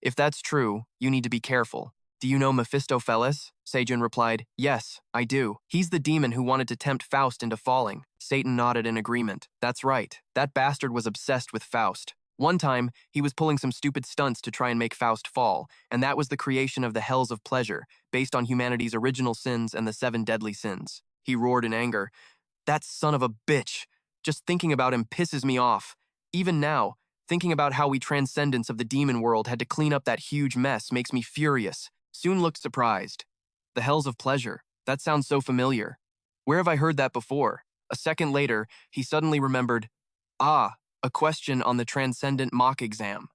S1: "If that's true, you need to be careful. Do you know Mephistopheles?" Sejun replied, "Yes, I do. He's the demon who wanted to tempt Faust into falling." Satan nodded in agreement. "That's right. That bastard was obsessed with Faust. One time, he was pulling some stupid stunts to try and make Faust fall, and that was the creation of the hells of pleasure, based on humanity's original sins and the 7 deadly sins." He roared in anger. "That son of a bitch! Just thinking about him pisses me off. Even now, thinking about how we transcendents of the demon world had to clean up that huge mess makes me furious." Soon looked surprised. "The hells of pleasure. That sounds so familiar. Where have I heard that before?" A second later, he suddenly remembered, "Ah, a question on the Transcendent mock exam."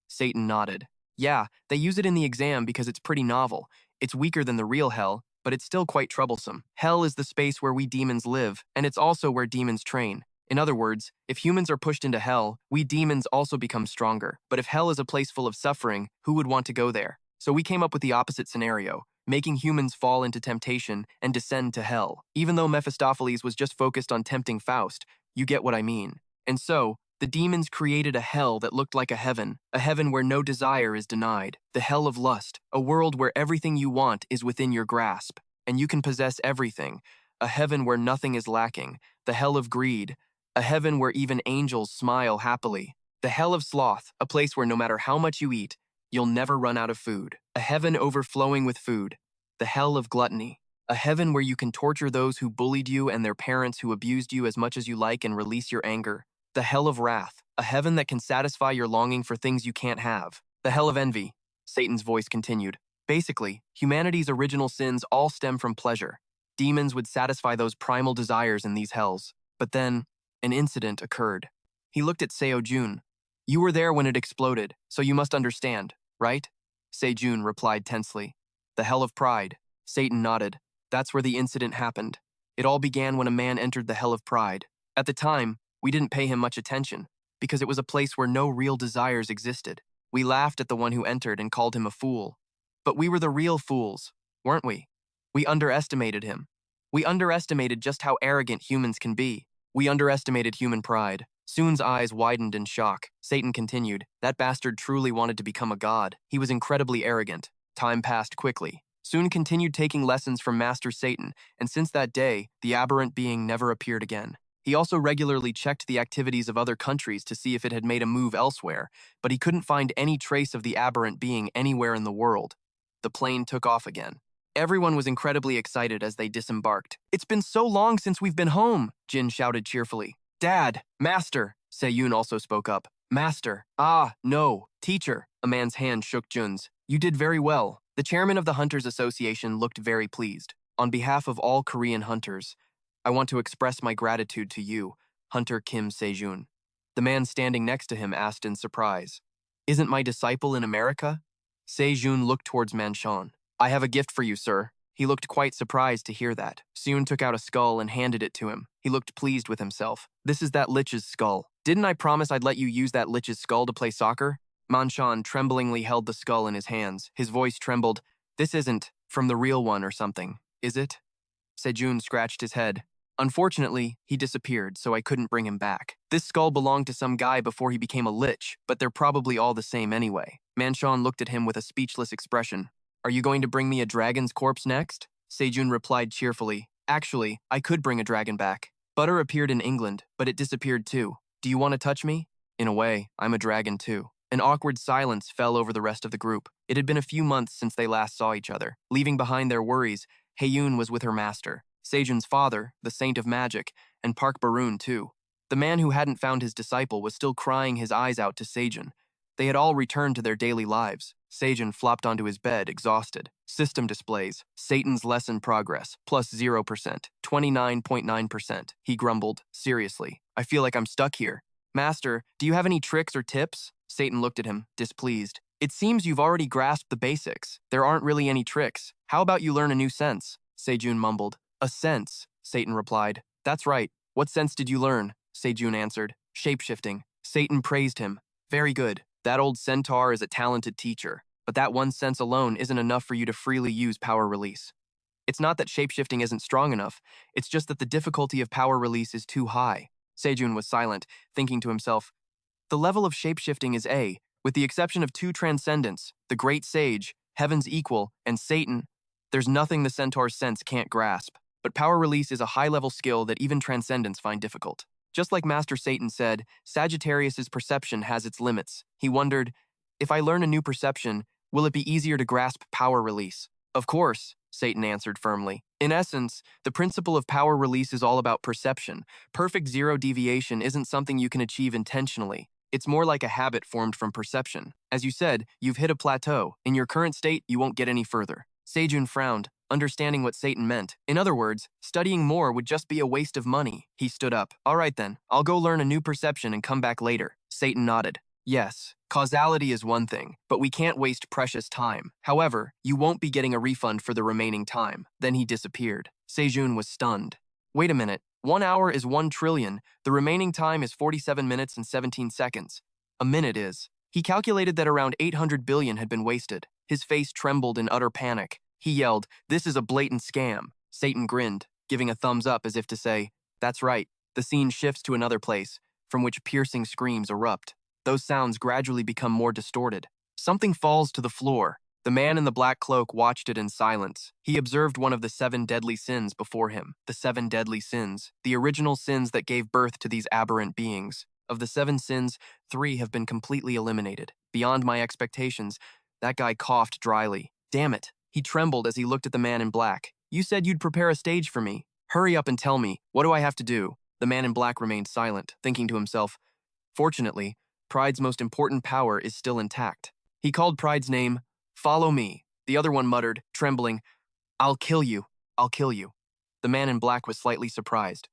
S1: Satan nodded. "Yeah, they use it in the exam because it's pretty novel. It's weaker than the real hell, but it's still quite troublesome. Hell is the space where we demons live, and it's also where demons train. In other words, if humans are pushed into hell, we demons also become stronger. But if hell is a place full of suffering, who would want to go there? So we came up with the opposite scenario, making humans fall into temptation and descend to hell. Even though Mephistopheles was just focused on tempting Faust, you get what I mean. And so, the demons created a hell that looked like a heaven where no desire is denied, the hell of lust, a world where everything you want is within your grasp, and you can possess everything, a heaven where nothing is lacking, the hell of greed, a heaven where even angels smile happily, the hell of sloth, a place where no matter how much you eat, you'll never run out of food, a heaven overflowing with food, the hell of gluttony, a heaven where you can torture those who bullied you and their parents who abused you as much as you like and release your anger, the hell of wrath, a heaven that can satisfy your longing for things you can't have, the hell of envy, Satan's voice continued. Basically, humanity's original sins all stem from pleasure. Demons would satisfy those primal desires in these hells. But then, an incident occurred. He looked at Sejun. You were there when it exploded, so you must understand, right? Sejun replied tensely. The hell of pride. Satan nodded. That's where the incident happened. It all began when a man entered the hell of pride. At the time, we didn't pay him much attention, because it was a place where no real desires existed. We laughed at the one who entered and called him a fool. But we were the real fools, weren't we? We underestimated him. We underestimated just how arrogant humans can be. We underestimated human pride. Soon's eyes widened in shock. Satan continued, that bastard truly wanted to become a god. He was incredibly arrogant. Time passed quickly. Soon continued taking lessons from Master Satan, and since that day, the aberrant being never appeared again. He also regularly checked the activities of other countries to see if it had made a move elsewhere, but he couldn't find any trace of the aberrant being anywhere in the world. The plane took off again. Everyone was incredibly excited as they disembarked. It's been so long since we've been home, Jin shouted cheerfully. Dad, Master, Sejun also spoke up. Master, no, teacher, a man's hand shook Jun's. You did very well. The chairman of the Hunters Association looked very pleased. On behalf of all Korean hunters, I want to express my gratitude to you, Hunter Kim Sejun. The man standing next to him asked in surprise. Isn't my disciple in America? Sejun looked towards Manchon. I have a gift for you, sir. He looked quite surprised to hear that. Soon took out a skull and handed it to him. He looked pleased with himself. This is that lich's skull. Didn't I promise I'd let you use that lich's skull to play soccer? Manchon tremblingly held the skull in his hands. His voice trembled. This isn't from the real one or something, is it? Sejun scratched his head. Unfortunately, he disappeared, so I couldn't bring him back. This skull belonged to some guy before he became a lich, but they're probably all the same anyway. Manchon looked at him with a speechless expression. Are you going to bring me a dragon's corpse next? Sejun replied cheerfully. Actually, I could bring a dragon back. Butter appeared in England, but it disappeared too. Do you want to touch me? In a way, I'm a dragon too. An awkward silence fell over the rest of the group. It had been a few months since they last saw each other. Leaving behind their worries, Haeyun was with her master, Sejun's father, the saint of magic, and Park Ji-hun too. The man who hadn't found his disciple was still crying his eyes out to Sejun. They had all returned to their daily lives. Sejun flopped onto his bed, exhausted. System displays. Satan's lesson progress, plus 0%, 29.9%. He grumbled, seriously. I feel like I'm stuck here. Master, do you have any tricks or tips? Satan looked at him, displeased. It seems you've already grasped the basics. There aren't really any tricks. How about you learn a new sense? Sejun mumbled. A sense, Satan replied. That's right. What sense did you learn? Sejun answered. Shapeshifting. Satan praised him. Very good. That old centaur is a talented teacher, but that one sense alone isn't enough for you to freely use power release. It's not that shapeshifting isn't strong enough, it's just that the difficulty of power release is too high. Sejun was silent, thinking to himself, the level of shapeshifting is A, with the exception of 2 transcendents, the Great Sage, Heaven's Equal, and Satan. There's nothing the centaur's sense can't grasp, but power release is a high-level skill that even transcendents find difficult. Just like Master Satan said, Sagittarius's perception has its limits. He wondered, if I learn a new perception, will it be easier to grasp power release? Of course, Satan answered firmly. In essence, the principle of power release is all about perception. Perfect zero deviation isn't something you can achieve intentionally. It's more like a habit formed from perception. As you said, you've hit a plateau. In your current state, you won't get any further. Sejun frowned, understanding what Satan meant. In other words, studying more would just be a waste of money. He stood up. All right then, I'll go learn a new perception and come back later. Satan nodded. Yes, causality is one thing, but we can't waste precious time. However, you won't be getting a refund for the remaining time. Then he disappeared. Sejun was stunned. Wait a minute, 1 hour is 1 trillion. The remaining time is 47 minutes and 17 seconds. A minute is. He calculated that around 800 billion had been wasted. His face trembled in utter panic. He yelled, "This is a blatant scam." Satan grinned, giving a thumbs up as if to say, "That's right." The scene shifts to another place, from which piercing screams erupt. Those sounds gradually become more distorted. Something falls to the floor. The man in the black cloak watched it in silence. He observed one of the 7 deadly sins before him. The 7 deadly sins, the original sins that gave birth to these aberrant beings. Of the 7 sins, 3 have been completely eliminated. Beyond my expectations, that guy coughed dryly. Damn it. He trembled as he looked at the man in black. "You said you'd prepare a stage for me. Hurry up and tell me, what do I have to do?" The man in black remained silent, thinking to himself, "Fortunately, Pride's most important power is still intact." He called Pride's name. "Follow me." The other one muttered, trembling, "I'll kill you. I'll kill you." The man in black was slightly surprised.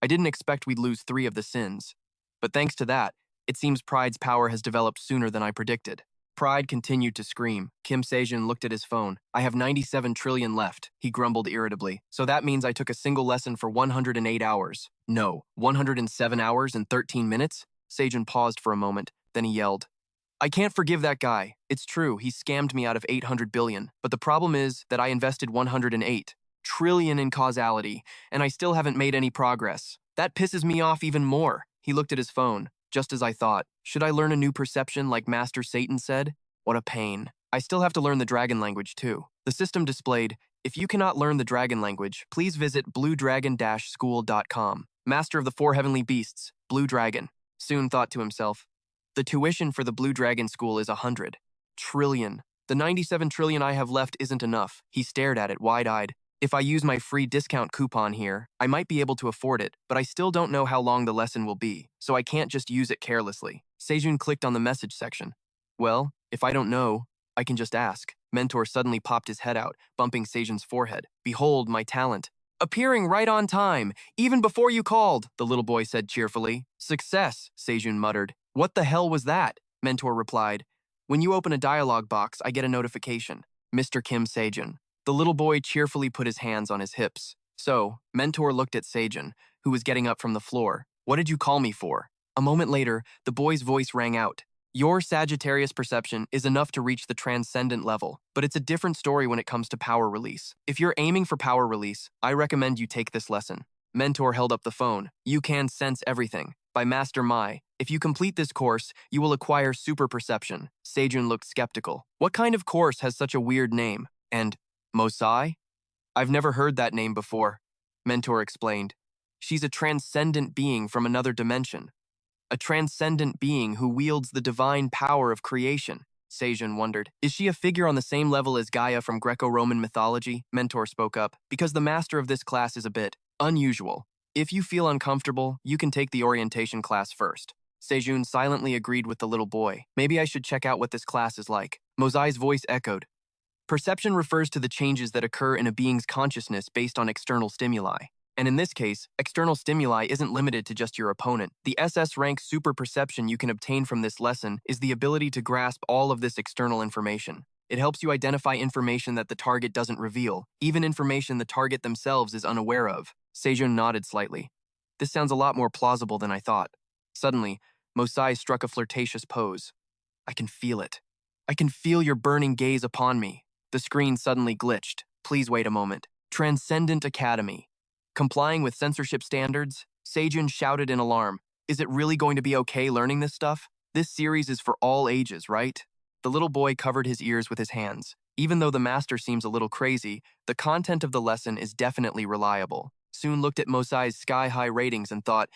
S1: "I didn't expect we'd lose 3 of the sins. But thanks to that, it seems Pride's power has developed sooner than I predicted." Pride continued to scream. Kim Sejun looked at his phone. "I have 97 trillion left," he grumbled irritably. "So that means I took a single lesson for 108 hours. No, 107 hours and 13 minutes? Sejun paused for a moment, then he yelled, "I can't forgive that guy. It's true, he scammed me out of 800 billion. But the problem is that I invested 108 trillion in causality, and I still haven't made any progress. That pisses me off even more." He looked at his phone. "Just as I thought. Should I learn a new perception like Master Satan said? What a pain. I still have to learn the dragon language too." The system displayed, "If you cannot learn the dragon language, please visit bluedragon-school.com. Master of the 4 heavenly beasts, Blue Dragon." Soon thought to himself, "The tuition for the Blue Dragon School is 100 trillion. The 97 trillion I have left isn't enough." He stared at it wide-eyed. "If I use my free discount coupon here, I might be able to afford it, but I still don't know how long the lesson will be, so I can't just use it carelessly." Sejun clicked on the message section. "Well, if I don't know, I can just ask." Mentor suddenly popped his head out, bumping Sejun's forehead. "Behold my talent. Appearing right on time, even before you called," the little boy said cheerfully. "Success," Sejun muttered. "What the hell was that?" Mentor replied. "When you open a dialogue box, I get a notification. Mr. Kim Sejun." The little boy cheerfully put his hands on his hips. So, Mentor looked at Sejun, who was getting up from the floor. "What did you call me for?" A moment later, the boy's voice rang out. "Your Sagittarius perception is enough to reach the Transcendent level, but it's a different story when it comes to power release. If you're aiming for power release, I recommend you take this lesson." Mentor held up the phone. "You can sense everything. By Master Mai. If you complete this course, you will acquire super perception." Sejun looked skeptical. "What kind of course has such a weird name? And Mosai? I've never heard that name before." Mentor explained. "She's a transcendent being from another dimension. A transcendent being who wields the divine power of creation." Sejun wondered. "Is she a figure on the same level as Gaia from Greco-Roman mythology?" Mentor spoke up. "Because the master of this class is a bit unusual. If you feel uncomfortable, you can take the orientation class first." Sejun silently agreed with the little boy. "Maybe I should check out what this class is like." Mosai's voice echoed. "Perception refers to the changes that occur in a being's consciousness based on external stimuli. And in this case, external stimuli isn't limited to just your opponent. The SS rank super perception you can obtain from this lesson is the ability to grasp all of this external information. It helps you identify information that the target doesn't reveal, even information the target themselves is unaware of." Sejun nodded slightly. "This sounds a lot more plausible than I thought." Suddenly, Mosai struck a flirtatious pose. "I can feel it. I can feel your burning gaze upon me." The screen suddenly glitched. "Please wait a moment." Transcendent Academy. Complying with censorship standards? Sejun shouted in alarm. "Is it really going to be okay learning this stuff? This series is for all ages, right?" The little boy covered his ears with his hands. Even though the master seems a little crazy, the content of the lesson is definitely reliable. Soon looked at Mosai's sky-high ratings and thought,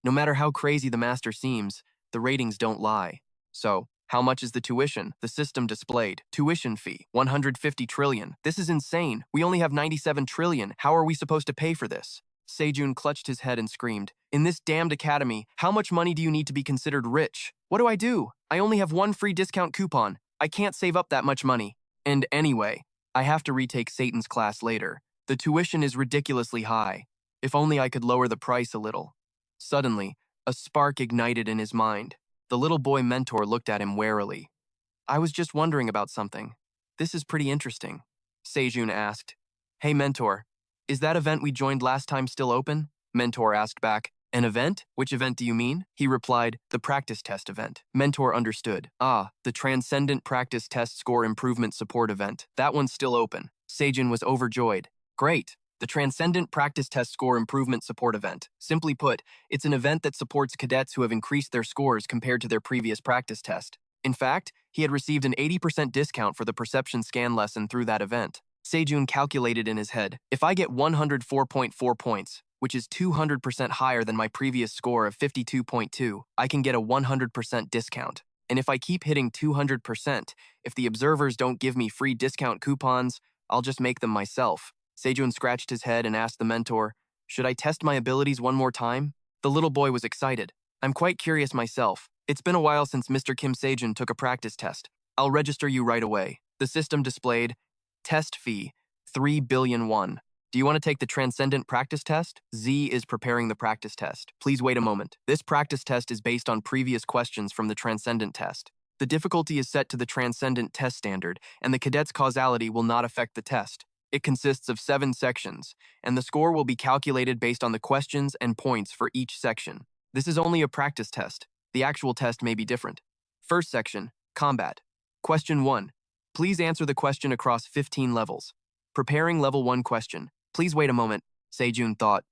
S1: no matter how crazy the master seems, the ratings don't lie. So, how much is the tuition? The system displayed. Tuition fee, 150 trillion. This is insane. We only have 97 trillion. How are we supposed to pay for this? Sejun clutched his head and screamed, "In this damned academy, how much money do you need to be considered rich? What do I do? I only have 1 free discount coupon. I can't save up that much money. And anyway, I have to retake Satan's class later. The tuition is ridiculously high. If only I could lower the price a little." Suddenly, a spark ignited in his mind. The little boy mentor looked at him warily. "I was just wondering about something. This is pretty interesting." Sejun asked, "Hey mentor, is that event we joined last time still open?" Mentor asked back. An event? Which event do you mean? He replied, the practice test event. Mentor understood. Ah, the Transcendent Practice Test Score Improvement Support event. That one's still open. Sejun was overjoyed. Great. The Transcendent Practice Test Score Improvement Support event. Simply put, it's an event that supports cadets who have increased their scores compared to their previous practice test. In fact, he had received an 80% discount for the perception scan lesson through that event. Sejun calculated in his head, if I get 104.4 points, which is 200% higher than my previous score of 52.2, I can get a 100% discount. And if I keep hitting 200%, if the observers don't give me free discount coupons, I'll just make them myself. Sejun scratched his head and asked the mentor, should I test my abilities one more time? The little boy was excited. I'm quite curious myself. It's been a while since Mr. Kim Sejun took a practice test. I'll register you right away. The system displayed, test fee, 3 billion won. Do you want to take the Transcendent practice test? Z is preparing the practice test. Please wait a moment. This practice test is based on previous questions from the Transcendent test. The difficulty is set to the Transcendent test standard, and the cadet's causality will not affect the test. It consists of 7 sections, and the score will be calculated based on the questions and points for each section. This is only a practice test. The actual test may be different. First section, Combat. Question 1. Please answer the question across 15 levels. Preparing level 1 question. Please wait a moment, Sejun thought.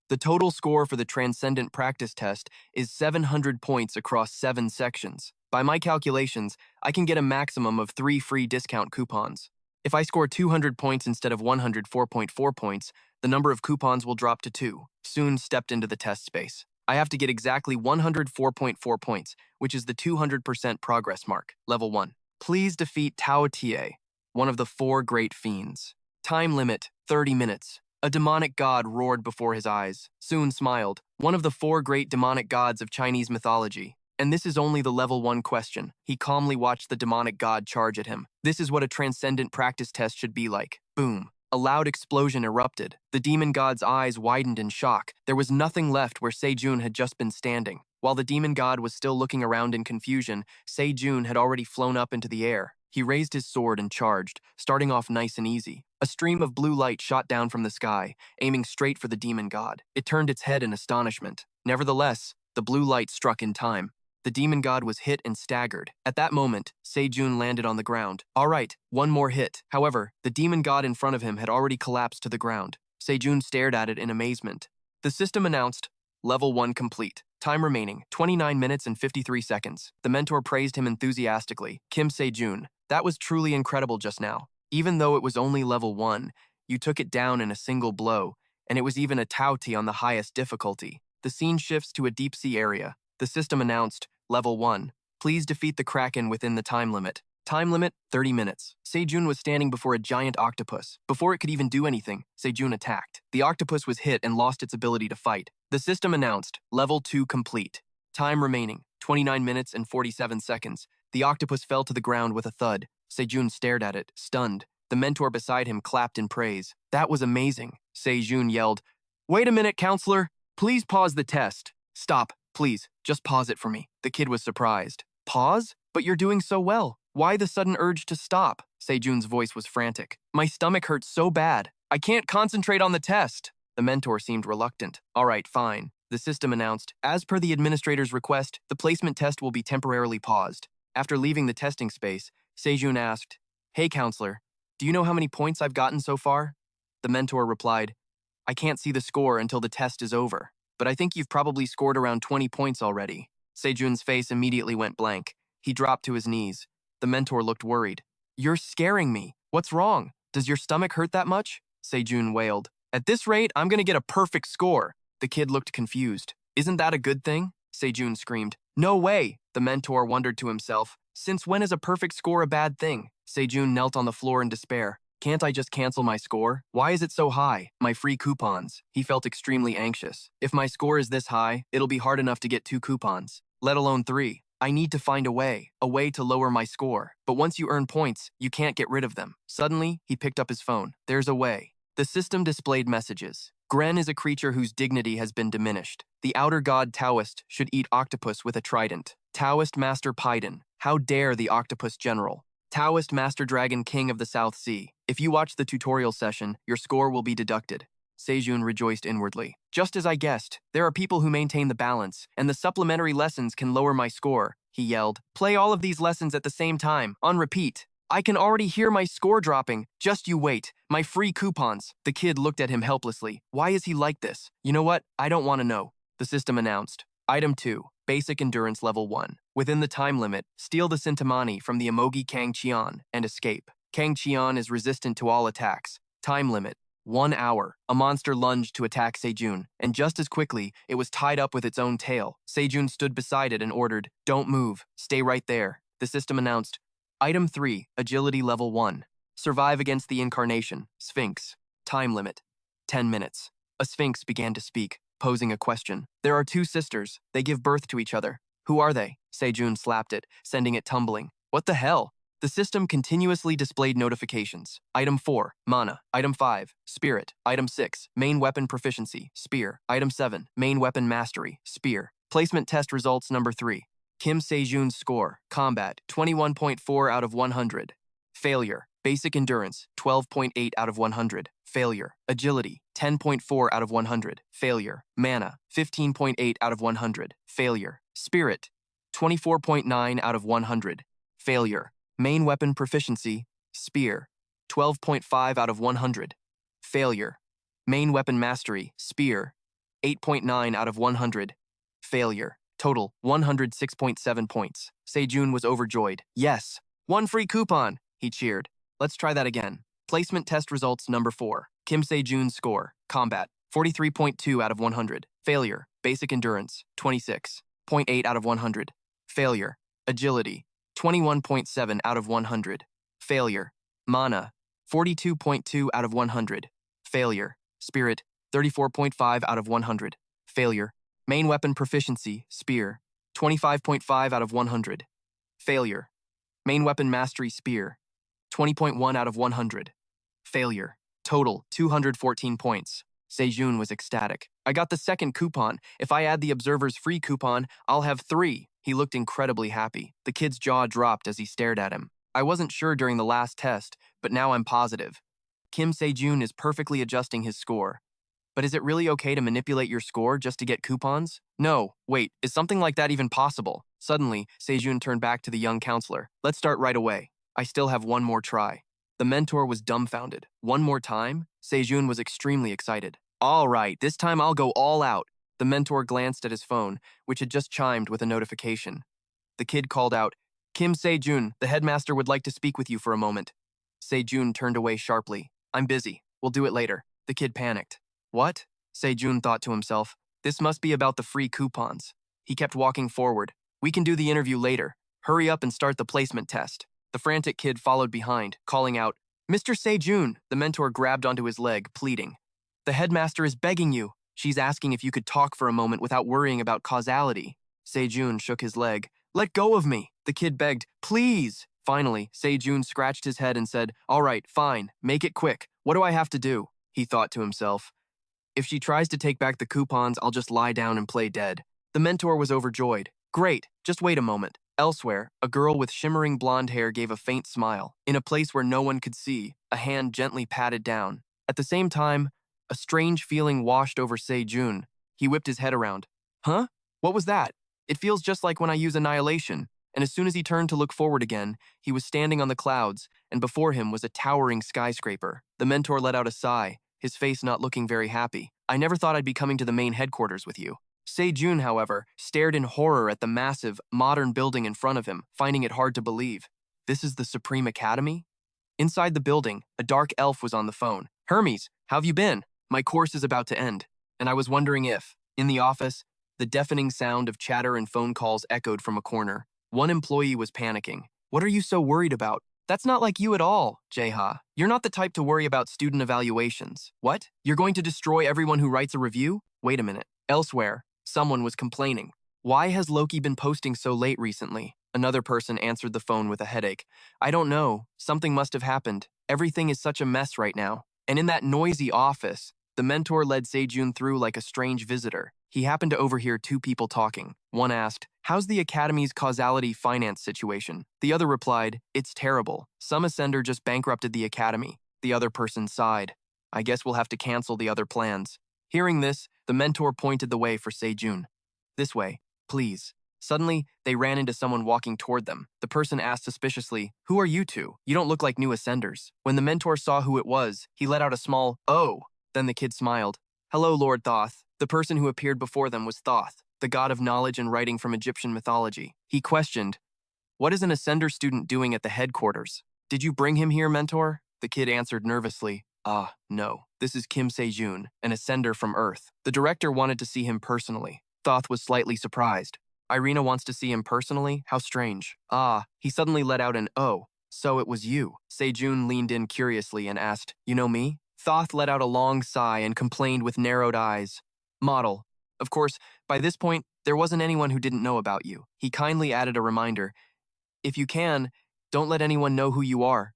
S1: The total score for the Transcendent practice test is 700 points across 7 sections. By my calculations, I can get a maximum of 3 free discount coupons. If I score 200 points instead of 104.4 points, the number of coupons will drop to 2. Soon stepped into the test space. I have to get exactly 104.4 points, which is the 200% progress mark, level 1. Please defeat Tao Tie, one of the 4 great fiends. Time limit, 30 minutes. A demonic god roared before his eyes. Soon smiled, one of the 4 great demonic gods of Chinese mythology. And this is only the level 1 question. He calmly watched the demonic god charge at him. This is what a Transcendent practice test should be like. Boom. A loud explosion erupted. The demon god's eyes widened in shock. There was nothing left where Sejun had just been standing. While the demon god was still looking around in confusion, Sejun had already flown up into the air. He raised his sword and charged, starting off nice and easy. A stream of blue light shot down from the sky, aiming straight for the demon god. It turned its head in astonishment. Nevertheless, the blue light struck in time. The demon god was hit and staggered. At that moment, Sejun landed on the ground. All right, one more hit. However, the demon god in front of him had already collapsed to the ground. Sejun stared at it in amazement. The system announced, Level 1 complete. Time remaining, 29 minutes and 53 seconds. The mentor praised him enthusiastically. Kim Sejun, that was truly incredible just now. Even though it was only level 1, you took it down in a single blow, and it was even a Tao Ti on the highest difficulty. The scene shifts to a deep-sea area. The system announced, Level 1. Please defeat the Kraken within the time limit. Time limit, 30 minutes. Sejun was standing before a giant octopus. Before it could even do anything, Sejun attacked. The octopus was hit and lost its ability to fight. The system announced, Level 2 complete. Time remaining, 29 minutes and 47 seconds. The octopus fell to the ground with a thud. Sejun stared at it, stunned. The mentor beside him clapped in praise. That was amazing. Sejun yelled, Wait a minute, counselor. Please pause the test. Stop, please. Just pause it for me. The kid was surprised. Pause? But you're doing so well. Why the sudden urge to stop? Sejun's voice was frantic. My stomach hurts so bad. I can't concentrate on the test. The mentor seemed reluctant. All right, fine. The system announced, as per the administrator's request, the placement test will be temporarily paused. After leaving the testing space, Sejun asked, Hey, counselor, do you know how many points I've gotten so far? The mentor replied, I can't see the score until the test is over, but I think you've probably scored around 20 points already. Sejun's face immediately went blank. He dropped to his knees. The mentor looked worried. You're scaring me. What's wrong? Does your stomach hurt that much? Sejun wailed. At this rate, I'm gonna get a perfect score. The kid looked confused. Isn't that a good thing? Sejun screamed. No way! The mentor wondered to himself. Since when is a perfect score a bad thing? Sejun knelt on the floor in despair. Can't I just cancel my score? Why is it so high? My free coupons. He felt extremely anxious. If my score is this high, it'll be hard enough to get 2 coupons, let alone 3. I need to find a way to lower my score. But once you earn points, you can't get rid of them. Suddenly, he picked up his phone. There's a way. The system displayed messages. Gren is a creature whose dignity has been diminished. The outer god Taoist should eat octopus with a trident. Taoist Master Paiden. How dare the octopus general? Taoist Master Dragon King of the South Sea. If you watch the tutorial session, your score will be deducted. Sejun rejoiced inwardly. Just as I guessed, there are people who maintain the balance, and the supplementary lessons can lower my score, he yelled. Play all of these lessons at the same time, on repeat. I can already hear my score dropping. Just you wait. My free coupons. The kid looked at him helplessly. Why is he like this? You know what? I don't want to know. The system announced. Item 2. Basic Endurance Level 1. Within the time limit, steal the Sintamani from the emoji Kang Cheon and escape. Kang Cheon is resistant to all attacks. Time limit. 1 hour. A monster lunged to attack Sejun, and just as quickly, it was tied up with its own tail. Sejun stood beside it and ordered, Don't move. Stay right there. The system announced. Item 3. Agility Level 1. Survive against the incarnation. Sphinx. Time limit. 10 minutes. A sphinx began to speak, posing a question. There are 2 sisters. They give birth to each other. Who are they? Sejun slapped it, sending it tumbling. What the hell? The system continuously displayed notifications. Item 4. Mana. Item 5. Spirit. Item 6. Main weapon proficiency. Spear. Item 7. Main weapon mastery. Spear. Placement test results number 3. Kim Sejun's score. Combat. 21.4 out of 100. Failure. Basic endurance. 12.8 out of 100. Failure. Agility. 10.4 out of 100. Failure. Mana. 15.8 out of 100. Failure. Spirit. 24.9 out of 100. Failure. Main weapon proficiency. Spear. 12.5 out of 100. Failure. Main weapon mastery. Spear. 8.9 out of 100. Failure. Total, 106.7 points. Sejun was overjoyed. Yes, 1 free coupon, he cheered. Let's try that again. Placement test results number 4. Kim Sejun's score. Combat, 43.2 out of 100. Failure. Basic endurance, 26.8 out of 100. Failure. Agility, 21.7 out of 100. Failure. Mana, 42.2 out of 100. Failure. Spirit, 34.5 out of 100. Failure. Main weapon proficiency, spear, 25.5 out of 100. Failure. Main weapon mastery, spear, 20.1 out of 100. Failure. Total, 214 points. Sejun was ecstatic. I got the second coupon. If I add the Observer's free coupon, I'll have 3. He looked incredibly happy. The kid's jaw dropped as he stared at him. I wasn't sure during the last test, but now I'm positive. Kim Sejun is perfectly adjusting his score. But is it really okay to manipulate your score just to get coupons? No, wait, is something like that even possible? Suddenly, Sejun turned back to the young counselor. Let's start right away. I still have one more try. The mentor was dumbfounded. One more time? Sejun was extremely excited. All right, this time I'll go all out. The mentor glanced at his phone, which had just chimed with a notification. The kid called out, Kim Sejun, the headmaster would like to speak with you for a moment. Sejun turned away sharply. I'm busy. We'll do it later. The kid panicked. What? Sejun thought to himself. This must be about the free coupons. He kept walking forward. We can do the interview later. Hurry up and start the placement test. The frantic kid followed behind, calling out, Mr. Sejun! The mentor grabbed onto his leg, pleading. The headmaster is begging you. She's asking if you could talk for a moment without worrying about causality. Sejun shook his leg. Let go of me. The kid begged, please. Finally, Sejun scratched his head and said, all right, fine, make it quick. What do I have to do? He thought to himself. If she tries to take back the coupons, I'll just lie down and play dead. The mentor was overjoyed. Great, just wait a moment. Elsewhere, a girl with shimmering blonde hair gave a faint smile. In a place where no one could see, a hand gently patted down. At the same time, a strange feeling washed over Sejun. He whipped his head around. Huh? What was that? It feels just like when I use annihilation. And as soon as he turned to look forward again, he was standing on the clouds, and before him was a towering skyscraper. The mentor let out a sigh, his face not looking very happy. I never thought I'd be coming to the main headquarters with you. Sejun, however, stared in horror at the massive, modern building in front of him, finding it hard to believe. This is the Supreme Academy? Inside the building, a dark elf was on the phone. Hermes, how have you been? My course is about to end, and I was wondering if, in the office, the deafening sound of chatter and phone calls echoed from a corner. One employee was panicking. What are you so worried about? That's not like you at all, Jaeha. You're not the type to worry about student evaluations. What? You're going to destroy everyone who writes a review? Wait a minute. Elsewhere, someone was complaining. Why has Loki been posting so late recently? Another person answered the phone with a headache. I don't know. Something must have happened. Everything is such a mess right now. And in that noisy office, the mentor led Sejun through like a strange visitor. He happened to overhear 2 people talking. One asked, how's the Academy's causality finance situation? The other replied, it's terrible. Some ascender just bankrupted the Academy. The other person sighed. I guess we'll have to cancel the other plans. Hearing this, the mentor pointed the way for Sejun. This way, please. Suddenly, they ran into someone walking toward them. The person asked suspiciously, "Who are you two? You don't look like new ascenders." When the mentor saw who it was, he let out a small, "Oh." Then the kid smiled. "Hello, Lord Thoth." The person who appeared before them was Thoth, the god of knowledge and writing from Egyptian mythology. He questioned, "What is an ascender student doing at the headquarters? Did you bring him here, mentor?" The kid answered nervously, No. This is Kim Sejun, an ascender from Earth. The director wanted to see him personally." Thoth was slightly surprised. "Irina wants to see him personally? How strange." He suddenly let out an "oh, so it was you." Sejun leaned in curiously and asked, "You know me?" Thoth let out a long sigh and complained with narrowed eyes, "Model. Of course, by this point, there wasn't anyone who didn't know about you." He kindly added a reminder, "If you can, don't let anyone know who you are.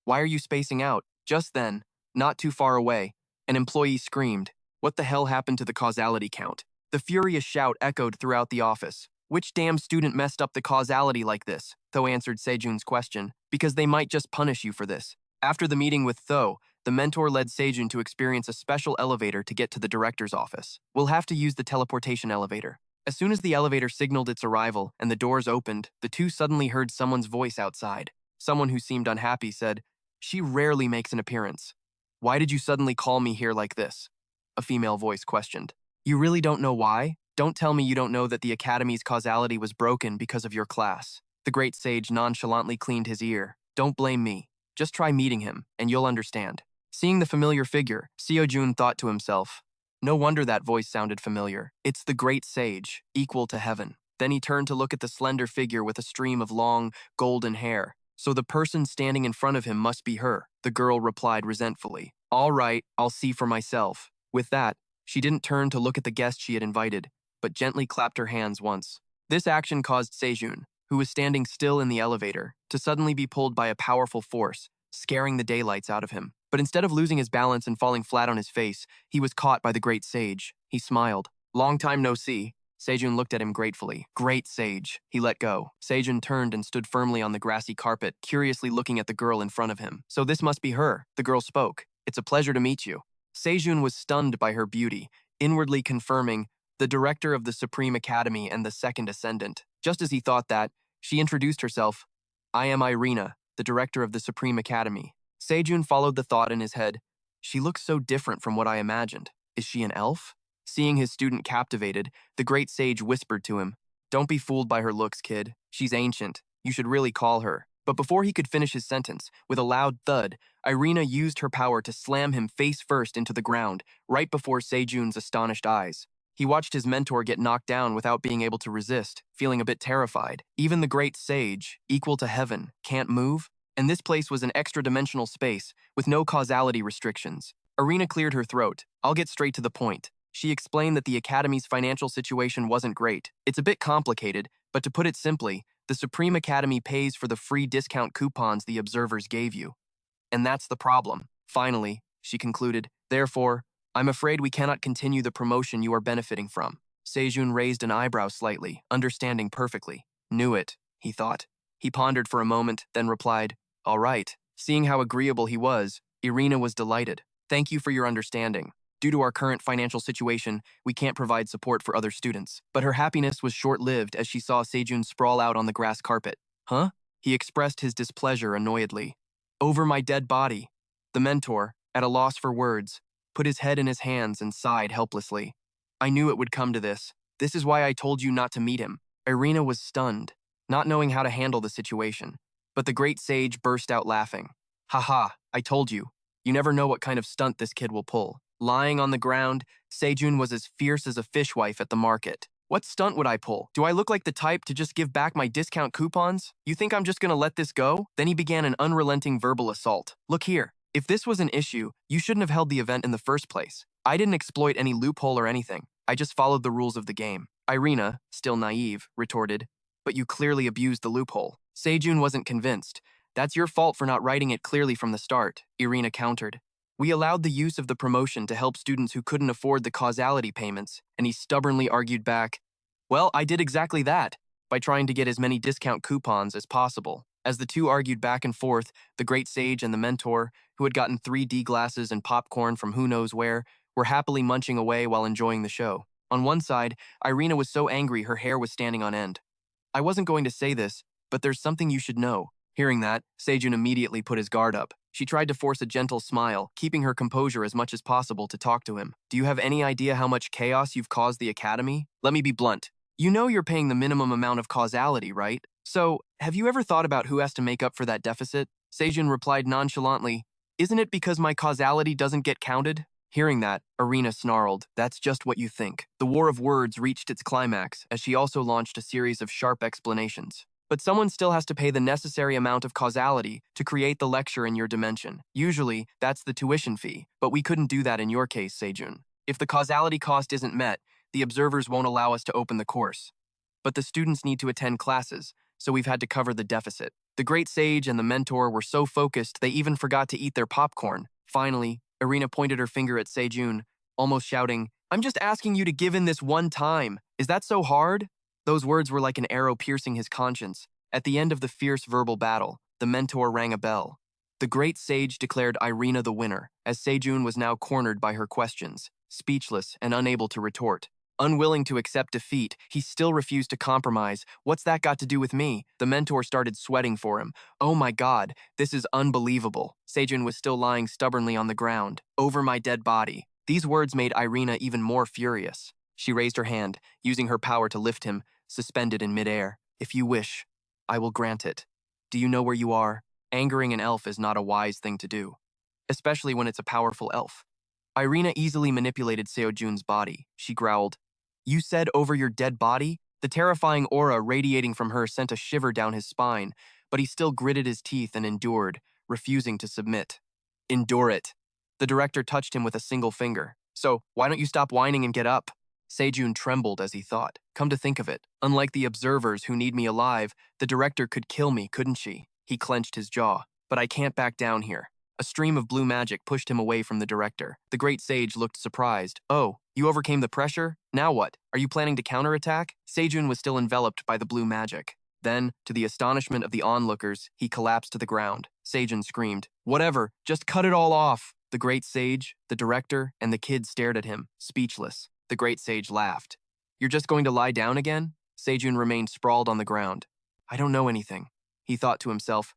S1: Why are you spacing out?" Just then, not too far away, an employee screamed, "What the hell happened to the causality count?" The furious shout echoed throughout the office. "Which damn student messed up the causality like this?" Tho answered Sejun's question, "Because they might just punish you for this." After the meeting with Tho, the mentor led Sejun to experience a special elevator to get to the director's office. "We'll have to use the teleportation elevator." As soon as the elevator signaled its arrival and the doors opened, the two suddenly heard someone's voice outside. Someone who seemed unhappy said, "She rarely makes an appearance. Why did you suddenly call me here like this?" A female voice questioned. "You really don't know why? Don't tell me you don't know that the Academy's causality was broken because of your class." The great sage nonchalantly cleaned his ear. "Don't blame me. Just try meeting him, and you'll understand." Seeing the familiar figure, Seo-jun thought to himself, "No wonder that voice sounded familiar. It's the great sage, equal to heaven." Then he turned to look at the slender figure with a stream of long, golden hair. "So the person standing in front of him must be her," the girl replied resentfully. "All right, I'll see for myself." With that, she didn't turn to look at the guest she had invited, but gently clapped her hands once. This action caused Sejun, who was standing still in the elevator, to suddenly be pulled by a powerful force, scaring the daylights out of him. But instead of losing his balance and falling flat on his face, he was caught by the great sage. He smiled. "Long time no see." Sejun looked at him gratefully. "Great sage." He let go. Sejun turned and stood firmly on the grassy carpet, curiously looking at the girl in front of him. "So this must be her." The girl spoke. "It's a pleasure to meet you." Sejun was stunned by her beauty, inwardly confirming, the director of the Supreme Academy and the Second Ascendant. Just as he thought that, she introduced herself. "I am Irina, the director of the Supreme Academy." Sejun followed the thought in his head. "She looks so different from what I imagined. Is she an elf?" Seeing his student captivated, the great sage whispered to him, "Don't be fooled by her looks, kid. She's ancient. You should really call her." But before he could finish his sentence, with a loud thud, Irina used her power to slam him face first into the ground, right before Sejun's astonished eyes. He watched his mentor get knocked down without being able to resist, feeling a bit terrified. Even the great sage, equal to heaven, can't move? And this place was an extra-dimensional space, with no causality restrictions. Irina cleared her throat. "I'll get straight to the point." She explained that the Academy's financial situation wasn't great. "It's a bit complicated, but to put it simply, the Supreme Academy pays for the free discount coupons the observers gave you. And that's the problem." Finally, she concluded, "Therefore, I'm afraid we cannot continue the promotion you are benefiting from." Sejun raised an eyebrow slightly, understanding perfectly. "Knew it," he thought. He pondered for a moment, then replied, "All right." Seeing how agreeable he was, Irina was delighted. "Thank you for your understanding. Due to our current financial situation, we can't provide support for other students." But her happiness was short-lived as she saw Sejun sprawl out on the grass carpet. "Huh?" He expressed his displeasure annoyedly. "Over my dead body." The mentor, at a loss for words, put his head in his hands and sighed helplessly. "I knew it would come to this. This is why I told you not to meet him." Irina was stunned, not knowing how to handle the situation. But the great sage burst out laughing. "Haha, I told you. You never know what kind of stunt this kid will pull." Lying on the ground, Sejun was as fierce as a fishwife at the market. "What stunt would I pull? Do I look like the type to just give back my discount coupons? You think I'm just gonna let this go?" Then he began an unrelenting verbal assault. "Look here. If this was an issue, you shouldn't have held the event in the first place. I didn't exploit any loophole or anything. I just followed the rules of the game." Irina, still naive, retorted, "But you clearly abused the loophole." Sejun wasn't convinced. "That's your fault for not writing it clearly from the start," Irina countered. "We allowed the use of the promotion to help students who couldn't afford the causality payments," and he stubbornly argued back, "Well, I did exactly that, by trying to get as many discount coupons as possible." As the two argued back and forth, the great sage and the mentor, who had gotten 3D glasses and popcorn from who knows where, were happily munching away while enjoying the show. On one side, Irina was so angry her hair was standing on end. I wasn't going to say this, but there's something you should know. Hearing that, Sejun immediately put his guard up. She tried to force a gentle smile, keeping her composure as much as possible to talk to him. Do you have any idea how much chaos you've caused the academy? Let me be blunt. You know you're paying the minimum amount of causality, right? So, have you ever thought about who has to make up for that deficit? Sejun replied nonchalantly, Isn't it because my causality doesn't get counted? Hearing that, Irina snarled, That's just what you think. The war of words reached its climax as she also launched a series of sharp explanations. But someone still has to pay the necessary amount of causality to create the lecture in your dimension. Usually, that's the tuition fee, but we couldn't do that in your case, Sejun. If the causality cost isn't met, the observers won't allow us to open the course. But the students need to attend classes, so we've had to cover the deficit. The great sage and the mentor were so focused they even forgot to eat their popcorn. Finally, Irina pointed her finger at Sejun, almost shouting, I'm just asking you to give in this one time. Is that so hard? Those words were like an arrow piercing his conscience. At the end of the fierce verbal battle, the mentor rang a bell. The great sage declared Irina the winner, as Sejun was now cornered by her questions, speechless and unable to retort. Unwilling to accept defeat, he still refused to compromise. What's that got to do with me? The mentor started sweating for him. Oh my God, this is unbelievable. Sejun was still lying stubbornly on the ground, over my dead body. These words made Irina even more furious. She raised her hand, using her power to lift him, suspended in midair. If you wish, I will grant it. Do you know where you are? Angering an elf is not a wise thing to do, especially when it's a powerful elf. Irina easily manipulated Sejun's body. She growled, You said over your dead body? The terrifying aura radiating from her sent a shiver down his spine, but he still gritted his teeth and endured, refusing to submit. Endure it. The director touched him with a single finger. So, why don't you stop whining and get up? Sejun trembled as he thought. Come to think of it, unlike the observers who need me alive, the director could kill me, couldn't she? He clenched his jaw. But I can't back down here. A stream of blue magic pushed him away from the director. The great sage looked surprised. Oh, you overcame the pressure? Now what? Are you planning to counterattack? Sejun was still enveloped by the blue magic. Then, to the astonishment of the onlookers, he collapsed to the ground. Sejun screamed, Whatever, just cut it all off. The great sage, the director, and the kid stared at him, speechless. The great sage laughed. You're just going to lie down again? Sejun remained sprawled on the ground. I don't know anything, he thought to himself.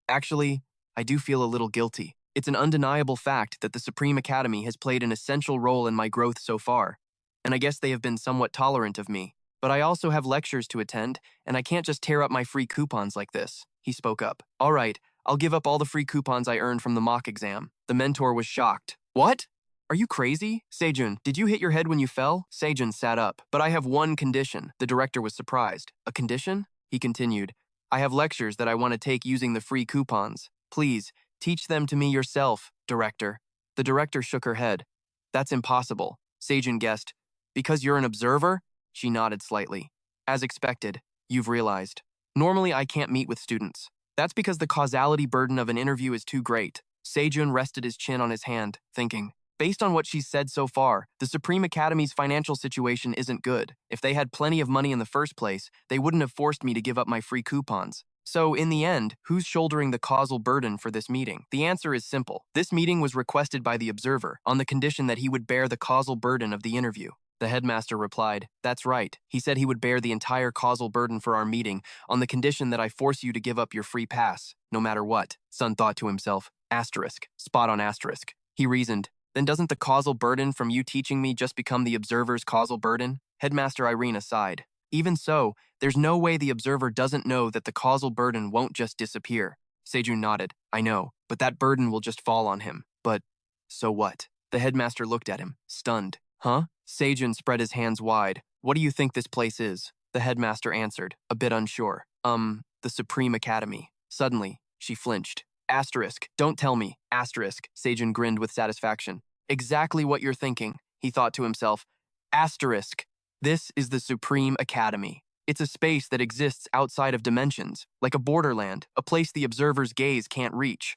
S1: Actually, I do feel a little guilty. It's an undeniable fact that the Supreme Academy has played an essential role in my growth so far, and I guess they have been somewhat tolerant of me. But I also have lectures to attend, and I can't just tear up my free coupons like this. He spoke up. All right, I'll give up all the free coupons I earned from the mock exam. The mentor was shocked. What? Are you crazy? Sejun, did you hit your head when you fell? Sejun sat up. But I have one condition. The director was surprised. A condition? He continued. I have lectures that I want to take using the free coupons. Please, teach them to me yourself, director. The director shook her head. That's impossible. Sejun guessed. Because you're an observer? She nodded slightly. As expected, you've realized. Normally I can't meet with students. That's because the causality burden of an interview is too great. Sejun rested his chin on his hand, thinking. Based on what she's said so far, the Supreme Academy's financial situation isn't good. If they had plenty of money in the first place, they wouldn't have forced me to give up my free coupons. So, in the end, who's shouldering the causal burden for this meeting? The answer is simple. This meeting was requested by the observer, on the condition that he would bear the causal burden of the interview. The headmaster replied, That's right. He said he would bear the entire causal burden for our meeting, on the condition that I force you to give up your free pass, no matter what. Sun thought to himself, asterisk, spot on asterisk. He reasoned, Then doesn't the causal burden from you teaching me just become the observer's causal burden? Headmaster Irina sighed. Even so, there's no way the observer doesn't know that the causal burden won't just disappear. Sejun nodded. I know, but that burden will just fall on him. But, so what? The headmaster looked at him, stunned. Huh? Sejun spread his hands wide. What do you think this place is? The headmaster answered, a bit unsure. The Supreme Academy. Suddenly, she flinched. Asterisk, don't tell me. Asterisk, Sejun grinned with satisfaction. Exactly what you're thinking, he thought to himself. Asterisk. This is the Supreme Academy. It's a space that exists outside of dimensions, like a borderland, a place the observer's gaze can't reach.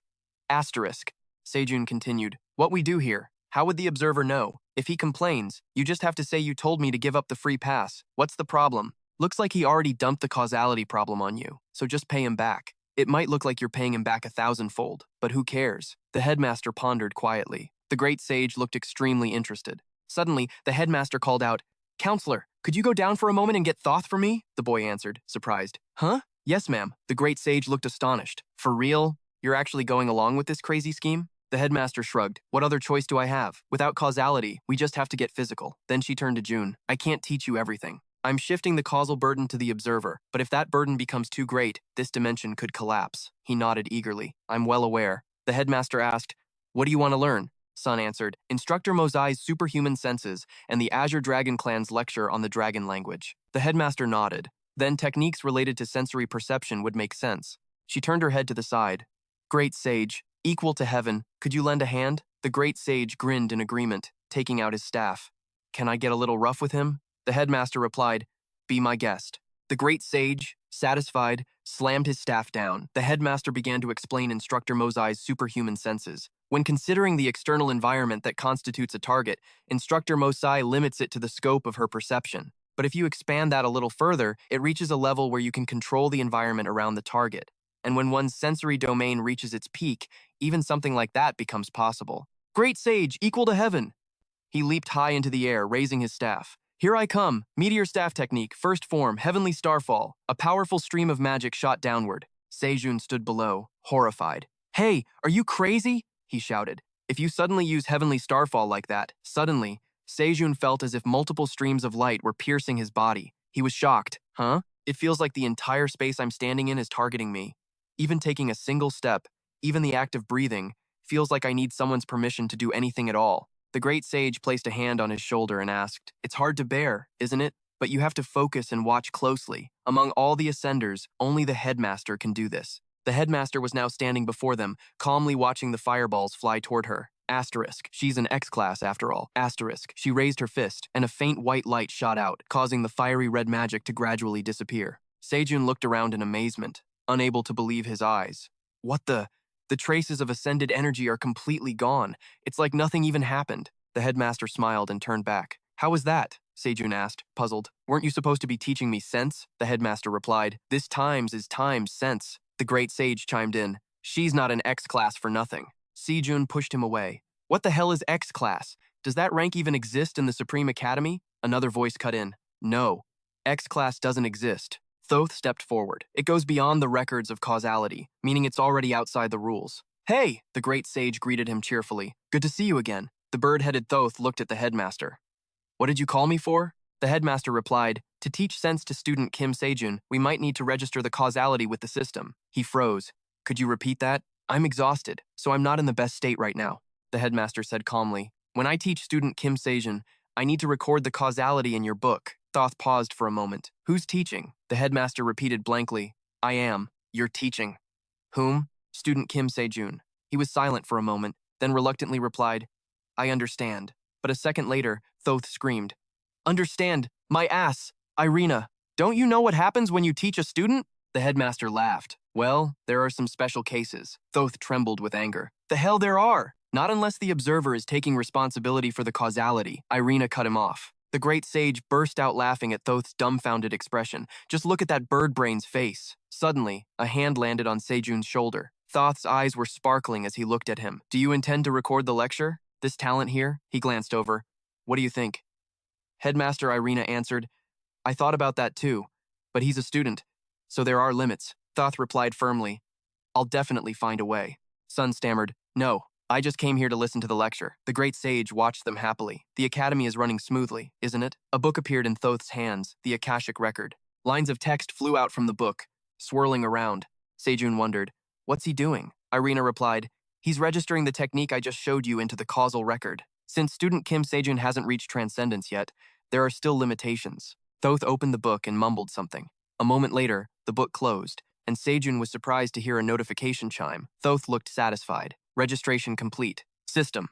S1: Asterisk. Sejun continued. What we do here, how would the observer know? If he complains, you just have to say you told me to give up the free pass. What's the problem? Looks like he already dumped the causality problem on you, so just pay him back. It might look like you're paying him back 1,000-fold, but who cares? The headmaster pondered quietly. The great sage looked extremely interested. Suddenly, the headmaster called out, "Counselor, could you go down for a moment and get Thoth for me?" The boy answered, surprised. "Huh? Yes, ma'am." The great sage looked astonished. "For real? You're actually going along with this crazy scheme?" The headmaster shrugged. "What other choice do I have? Without causality, we just have to get physical." Then she turned to June. "I can't teach you everything. I'm shifting the causal burden to the observer, but if that burden becomes too great, this dimension could collapse." He nodded eagerly. "I'm well aware." The headmaster asked, "What do you want to learn?" Sun answered, "Instructor Mosai's superhuman senses and the Azure Dragon Clan's lecture on the dragon language." The headmaster nodded. Then techniques related to sensory perception would make sense. She turned her head to the side. "Great sage, equal to heaven, could you lend a hand?" The great sage grinned in agreement, taking out his staff. "Can I get a little rough with him?" The headmaster replied, "Be my guest." The great sage, satisfied, slammed his staff down. The headmaster began to explain Instructor Mosai's superhuman senses. When considering the external environment that constitutes a target, Instructor Mosai limits it to the scope of her perception. But if you expand that a little further, it reaches a level where you can control the environment around the target. And when one's sensory domain reaches its peak, even something like that becomes possible. "Great sage, equal to heaven!" He leaped high into the air, raising his staff. "Here I come! Meteor staff technique, first form, heavenly starfall." A powerful stream of magic shot downward. Sejun stood below, horrified. "Hey, are you crazy?" he shouted. "If you suddenly use heavenly starfall like that..." Suddenly, Sejun felt as if multiple streams of light were piercing his body. He was shocked. "Huh? It feels like the entire space I'm standing in is targeting me. Even taking a single step, even the act of breathing, feels like I need someone's permission to do anything at all." The great sage placed a hand on his shoulder and asked, "It's hard to bear, isn't it? But you have to focus and watch closely. Among all the ascenders, only the headmaster can do this." The headmaster was now standing before them, calmly watching the fireballs fly toward her. Asterisk. She's an X-class after all. Asterisk. She raised her fist, and a faint white light shot out, causing the fiery red magic to gradually disappear. Sejun looked around in amazement, unable to believe his eyes. "What the? The traces of ascended energy are completely gone. It's like nothing even happened." The headmaster smiled and turned back. "How was that?" Sejun asked, puzzled. "Weren't you supposed to be teaching me sense?" The headmaster replied. "This times is times sense." The great sage chimed in. "She's not an X-class for nothing." Sejun pushed him away. "What the hell is X-class? Does that rank even exist in the Supreme Academy?" Another voice cut in. "No, X-class doesn't exist." Thoth stepped forward. "It goes beyond the records of causality, meaning it's already outside the rules." "Hey!" The great sage greeted him cheerfully. "Good to see you again." The bird-headed Thoth looked at the headmaster. "What did you call me for?" The headmaster replied, "To teach sense to student Kim Sejun, we might need to register the causality with the system." He froze. "Could you repeat that?" "I'm exhausted, so I'm not in the best state right now," the headmaster said calmly. "When I teach student Kim Sejun, I need to record the causality in your book." Thoth paused for a moment. "Who's teaching?" The headmaster repeated blankly. "I am. You're teaching." "Whom?" "Student Kim Sejun." He was silent for a moment, then reluctantly replied, "I understand." But a second later, Thoth screamed, "Understand? My ass! Irina, don't you know what happens when you teach a student?" The headmaster laughed. "Well, there are some special cases." Thoth trembled with anger. "The hell there are! Not unless the observer is taking responsibility for the causality." Irina cut him off. The great sage burst out laughing at Thoth's dumbfounded expression. "Just look at that bird brain's face." Suddenly, a hand landed on Sejun's shoulder. Thoth's eyes were sparkling as he looked at him. "Do you intend to record the lecture? This talent here?" He glanced over. "What do you think?" Headmaster Irina answered, "I thought about that too, but he's a student, so there are limits." Thoth replied firmly, "I'll definitely find a way." Sun stammered, "No, I just came here to listen to the lecture." The great sage watched them happily. "The academy is running smoothly, isn't it?" A book appeared in Thoth's hands, the Akashic record. Lines of text flew out from the book, swirling around. Sejun wondered, "What's he doing?" Irina replied, "He's registering the technique I just showed you into the causal record. Since student Kim Sejun hasn't reached Transcendence yet, there are still limitations." Thoth opened the book and mumbled something. A moment later, the book closed, and Sejun was surprised to hear a notification chime. Thoth looked satisfied. "Registration complete. System.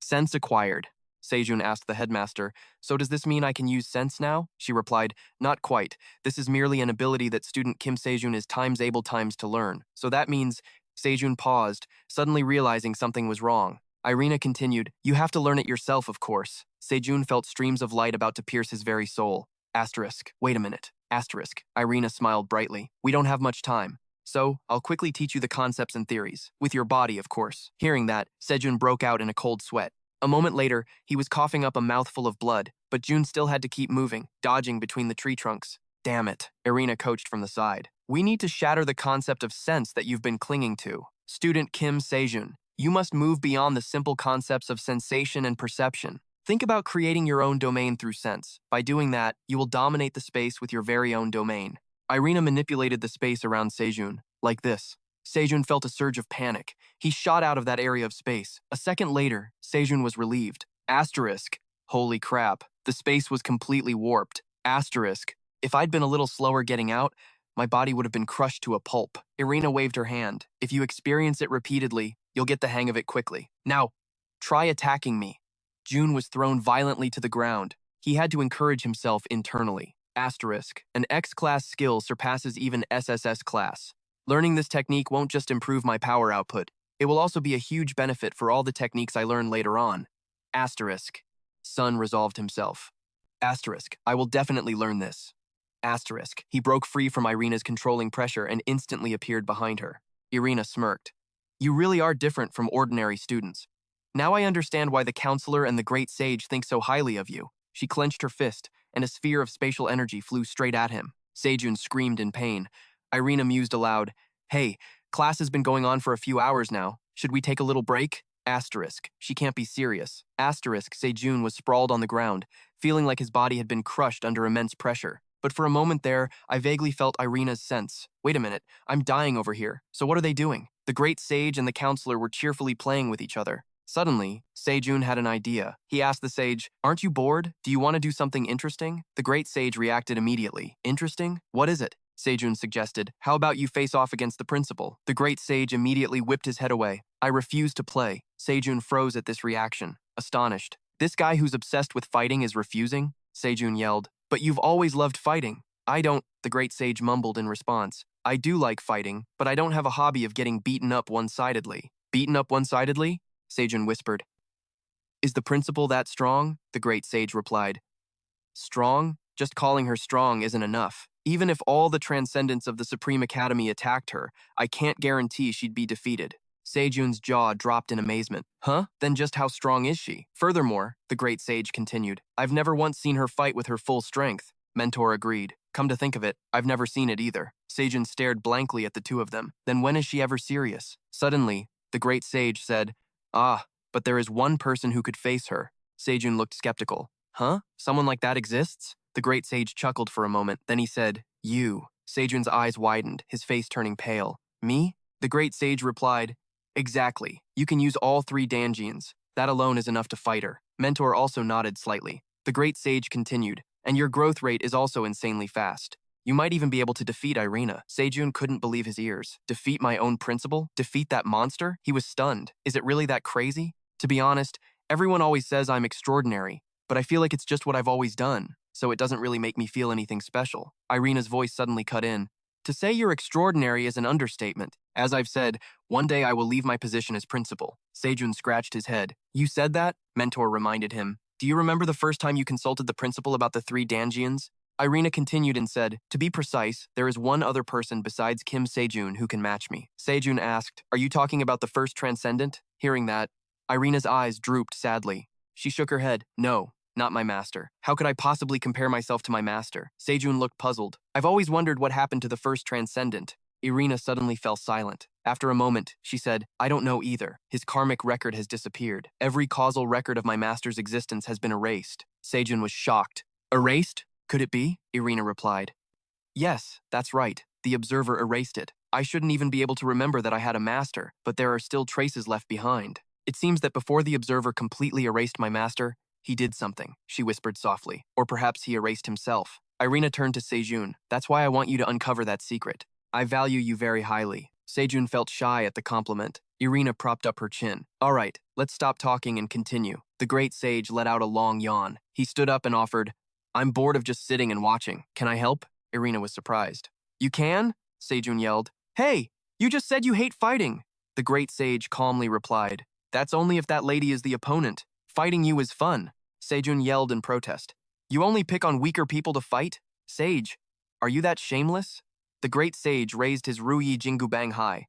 S1: Sense acquired." Sejun asked the headmaster, "So does this mean I can use sense now?" She replied, "Not quite. This is merely an ability that student Kim Sejun is times able times to learn. So that means..." Sejun paused, suddenly realizing something was wrong. Irina continued, "You have to learn it yourself, of course." Sejun felt streams of light about to pierce his very soul. Asterisk. Wait a minute. Asterisk. Irina smiled brightly. "We don't have much time." So, I'll quickly teach you the concepts and theories. With your body, of course. Hearing that, Sejun broke out in a cold sweat. A moment later, he was coughing up a mouthful of blood, but Jun still had to keep moving, dodging between the tree trunks. Damn it, Irina coached from the side. We need to shatter the concept of sense that you've been clinging to. Student Kim Sejun, you must move beyond the simple concepts of sensation and perception. Think about creating your own domain through sense. By doing that, you will dominate the space with your very own domain. Irina manipulated the space around Sejun, like this. Sejun felt a surge of panic. He shot out of that area of space. A second later, Sejun was relieved. Asterisk. Holy crap. The space was completely warped. Asterisk. If I'd been a little slower getting out, my body would have been crushed to a pulp. Irina waved her hand. If you experience it repeatedly, you'll get the hang of it quickly. Now, try attacking me. Jun was thrown violently to the ground. He had to encourage himself internally. Asterisk. An X-class skill surpasses even SSS class. Learning this technique won't just improve my power output. It will also be a huge benefit for all the techniques I learn later on. Asterisk. Sun resolved himself. Asterisk. I will definitely learn this. Asterisk. He broke free from Irina's controlling pressure and instantly appeared behind her. Irina smirked. You really are different from ordinary students. Now I understand why the counselor and the great sage think so highly of you. She clenched her fist, and a sphere of spatial energy flew straight at him. Sejun screamed in pain. Irina mused aloud. Hey, class has been going on for a few hours now. Should we take a little break? Asterisk. She can't be serious. Asterisk. Sejun was sprawled on the ground, feeling like his body had been crushed under immense pressure. But for a moment there, I vaguely felt Irina's sense. Wait a minute, I'm dying over here. So what are they doing? The great sage and the counselor were cheerfully playing with each other. Suddenly, Sejun had an idea. He asked the sage, aren't you bored? Do you want to do something interesting? The great sage reacted immediately. Interesting? What is it? Sejun suggested. How about you face off against the principal? The great sage immediately whipped his head away. I refuse to play. Sejun froze at this reaction, astonished. This guy who's obsessed with fighting is refusing? Sejun yelled. But you've always loved fighting. I don't, the great sage mumbled in response. I do like fighting, but I don't have a hobby of getting beaten up one-sidedly. Beaten up one-sidedly? Sejun whispered. Is the principal that strong? The great sage replied. Strong? Just calling her strong isn't enough. Even if all the Transcendents of the Supreme Academy attacked her, I can't guarantee she'd be defeated. Sejun's jaw dropped in amazement. Huh? Then just how strong is she? Furthermore, the great sage continued, I've never once seen her fight with her full strength. Mentor agreed. Come to think of it, I've never seen it either. Sejun stared blankly at the two of them. Then when is she ever serious? Suddenly, the great sage said, Ah, but there is one person who could face her. Sejun looked skeptical. Huh? Someone like that exists? The great sage chuckled for a moment. Then he said, You. Sejun's eyes widened, his face turning pale. Me? The great sage replied, Exactly. You can use all 3 Danjians. That alone is enough to fight her. Mentor also nodded slightly. The great sage continued, and your growth rate is also insanely fast. You might even be able to defeat Irina. Sejun couldn't believe his ears. Defeat my own principal? Defeat that monster? He was stunned. Is it really that crazy? To be honest, everyone always says I'm extraordinary, but I feel like it's just what I've always done, so it doesn't really make me feel anything special. Irina's voice suddenly cut in. To say you're extraordinary is an understatement. As I've said, one day I will leave my position as principal. Sejun scratched his head. You said that? Mentor reminded him. Do you remember the first time you consulted the principal about the 3 Danjians? Irina continued and said, To be precise, there is one other person besides Kim Sejun who can match me. Sejun asked, Are you talking about the first Transcendent? Hearing that, Irina's eyes drooped sadly. She shook her head. No, not my master. How could I possibly compare myself to my master? Sejun looked puzzled. I've always wondered what happened to the first Transcendent. Irina suddenly fell silent. After a moment, she said, I don't know either. His karmic record has disappeared. Every causal record of my master's existence has been erased. Sejun was shocked. Erased? Could it be? Irina replied. Yes, that's right. The observer erased it. I shouldn't even be able to remember that I had a master, but there are still traces left behind. It seems that before the observer completely erased my master, he did something, she whispered softly. Or perhaps he erased himself. Irina turned to Sejun. That's why I want you to uncover that secret. I value you very highly. Sejun felt shy at the compliment. Irina propped up her chin. All right, let's stop talking and continue. The great sage let out a long yawn. He stood up and offered, I'm bored of just sitting and watching. Can I help? Irina was surprised. You can? Sejun yelled. Hey, you just said you hate fighting. The great sage calmly replied. That's only if that lady is the opponent. Fighting you is fun. Sejun yelled in protest. You only pick on weaker people to fight? Sage, are you that shameless? The great sage raised his Ruyi Jingubang high.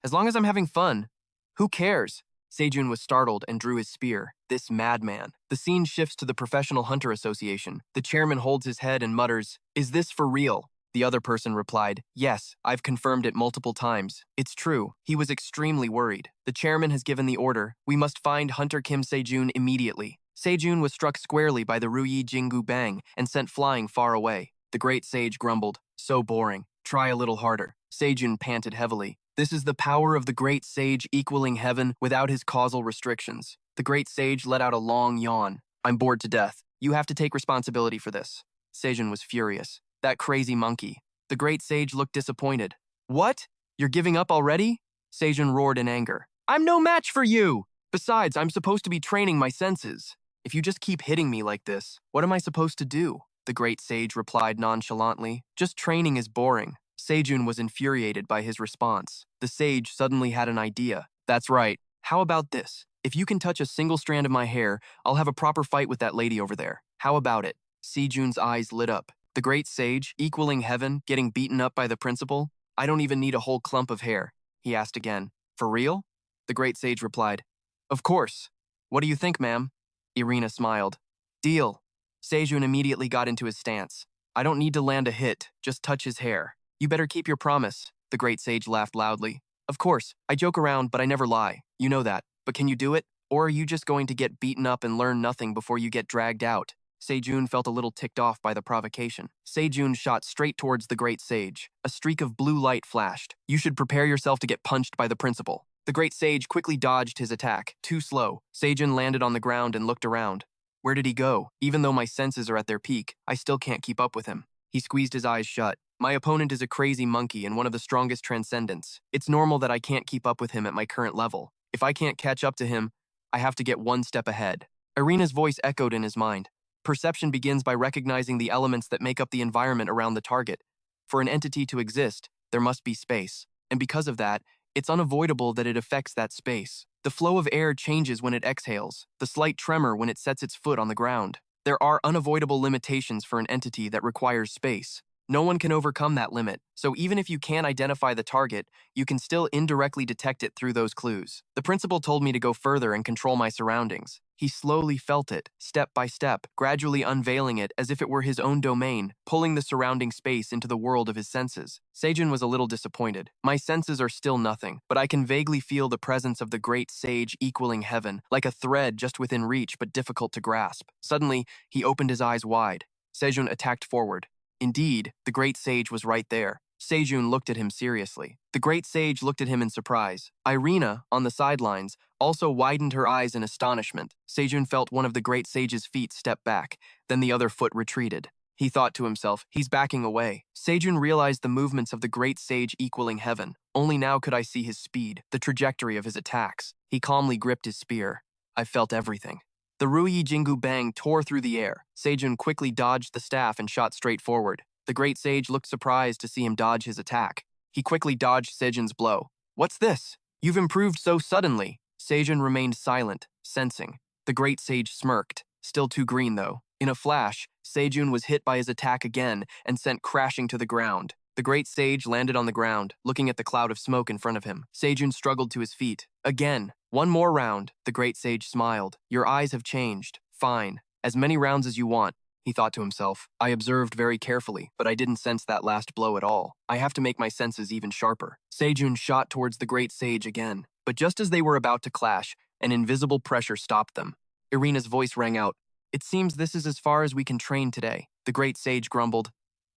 S1: As long as I'm having fun, who cares? Sejun was startled and drew his spear. This madman. The scene shifts to the Professional Hunter Association. The chairman holds his head and mutters, "Is this for real?" The other person replied, "Yes, I've confirmed it multiple times. It's true." He was extremely worried. The chairman has given the order. We must find Hunter Kim Sejun immediately. Sejun was struck squarely by the Ruyi Jingu Bang and sent flying far away. The great sage grumbled, "So boring. Try a little harder." Sejun panted heavily. This is the power of the great sage equaling heaven without his causal restrictions. The great sage let out a long yawn. "I'm bored to death. You have to take responsibility for this." Sejun was furious. That crazy monkey. The great sage looked disappointed. "What? You're giving up already?" Sejun roared in anger. "I'm no match for you! Besides, I'm supposed to be training my senses. If you just keep hitting me like this, what am I supposed to do?" The great sage replied nonchalantly. "Just training is boring." Sejun was infuriated by his response. The sage suddenly had an idea. "That's right. How about this? If you can touch a single strand of my hair, I'll have a proper fight with that lady over there. How about it?" Sejun's eyes lit up. The great sage, equaling heaven, getting beaten up by the principal? "I don't even need a whole clump of hair," he asked again. "For real?" The great sage replied. "Of course. What do you think, ma'am?" Irina smiled. "Deal." Sejun immediately got into his stance. "I don't need to land a hit, just touch his hair." "You better keep your promise." The great sage laughed loudly. "Of course, I joke around, but I never lie. You know that. But can you do it? Or are you just going to get beaten up and learn nothing before you get dragged out?" Sejun felt a little ticked off by the provocation. Sejun shot straight towards the great sage. A streak of blue light flashed. "You should prepare yourself to get punched by the principal." The great sage quickly dodged his attack. Too slow. Sejun landed on the ground and looked around. Where did he go? Even though my senses are at their peak, I still can't keep up with him. He squeezed his eyes shut. My opponent is a crazy monkey and one of the strongest Transcendents. It's normal that I can't keep up with him at my current level. If I can't catch up to him, I have to get one step ahead. Irina's voice echoed in his mind. Perception begins by recognizing the elements that make up the environment around the target. For an entity to exist, there must be space. And because of that, it's unavoidable that it affects that space. The flow of air changes when it exhales, the slight tremor when it sets its foot on the ground. There are unavoidable limitations for an entity that requires space. No one can overcome that limit, so even if you can't identify the target, you can still indirectly detect it through those clues. The principal told me to go further and control my surroundings. He slowly felt it, step by step, gradually unveiling it as if it were his own domain, pulling the surrounding space into the world of his senses. Sejun was a little disappointed. My senses are still nothing, but I can vaguely feel the presence of the great sage equaling heaven, like a thread just within reach but difficult to grasp. Suddenly, he opened his eyes wide. Sejun attacked forward. Indeed, the great sage was right there. Sejun looked at him seriously. The great sage looked at him in surprise. Irina, on the sidelines, also widened her eyes in astonishment. Sejun felt one of the great sage's feet step back, then the other foot retreated. He thought to himself, he's backing away. Sejun realized the movements of the great sage equaling heaven. Only now could I see his speed, the trajectory of his attacks. He calmly gripped his spear. I felt everything. The Ruyi Jingu Bang tore through the air. Sejun quickly dodged the staff and shot straight forward. The great sage looked surprised to see him dodge his attack. He quickly dodged Sejun's blow. "What's this? You've improved so suddenly." Sejun remained silent, sensing. The great sage smirked. Still too green, though. In a flash, Sejun was hit by his attack again and sent crashing to the ground. The great sage landed on the ground, looking at the cloud of smoke in front of him. Sejun struggled to his feet. Again. "One more round." The great sage smiled. "Your eyes have changed. Fine. As many rounds as you want." He thought to himself. I observed very carefully, but I didn't sense that last blow at all. I have to make my senses even sharper. Sejun shot towards the great sage again. But just as they were about to clash, an invisible pressure stopped them. Irina's voice rang out. "It seems this is as far as we can train today." The great sage grumbled.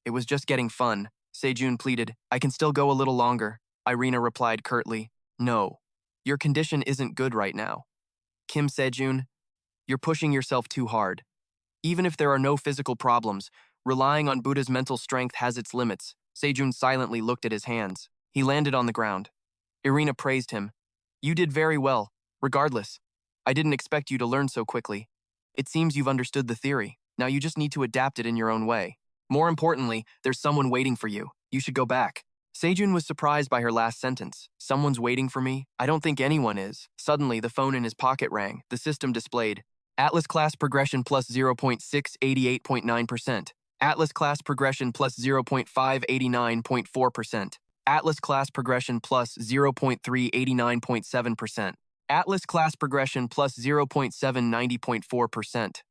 S1: "It was just getting fun." Sejun pleaded. "I can still go a little longer." Irina replied curtly. "No. Your condition isn't good right now. Kim Sejun, you're pushing yourself too hard. Even if there are no physical problems, relying on Buddha's mental strength has its limits." Sejun silently looked at his hands. He landed on the ground. Irina praised him. "You did very well. Regardless, I didn't expect you to learn so quickly. It seems you've understood the theory. Now you just need to adapt it in your own way. More importantly, there's someone waiting for you. You should go back." Sejun was surprised by her last sentence. "Someone's waiting for me? I don't think anyone is." Suddenly, the phone in his pocket rang. The system displayed, "Atlas class progression plus 0.688.9%. Atlas class progression plus 0.589.4%. Atlas class progression plus 0.389.7%. Atlas class progression plus 0.790.4%.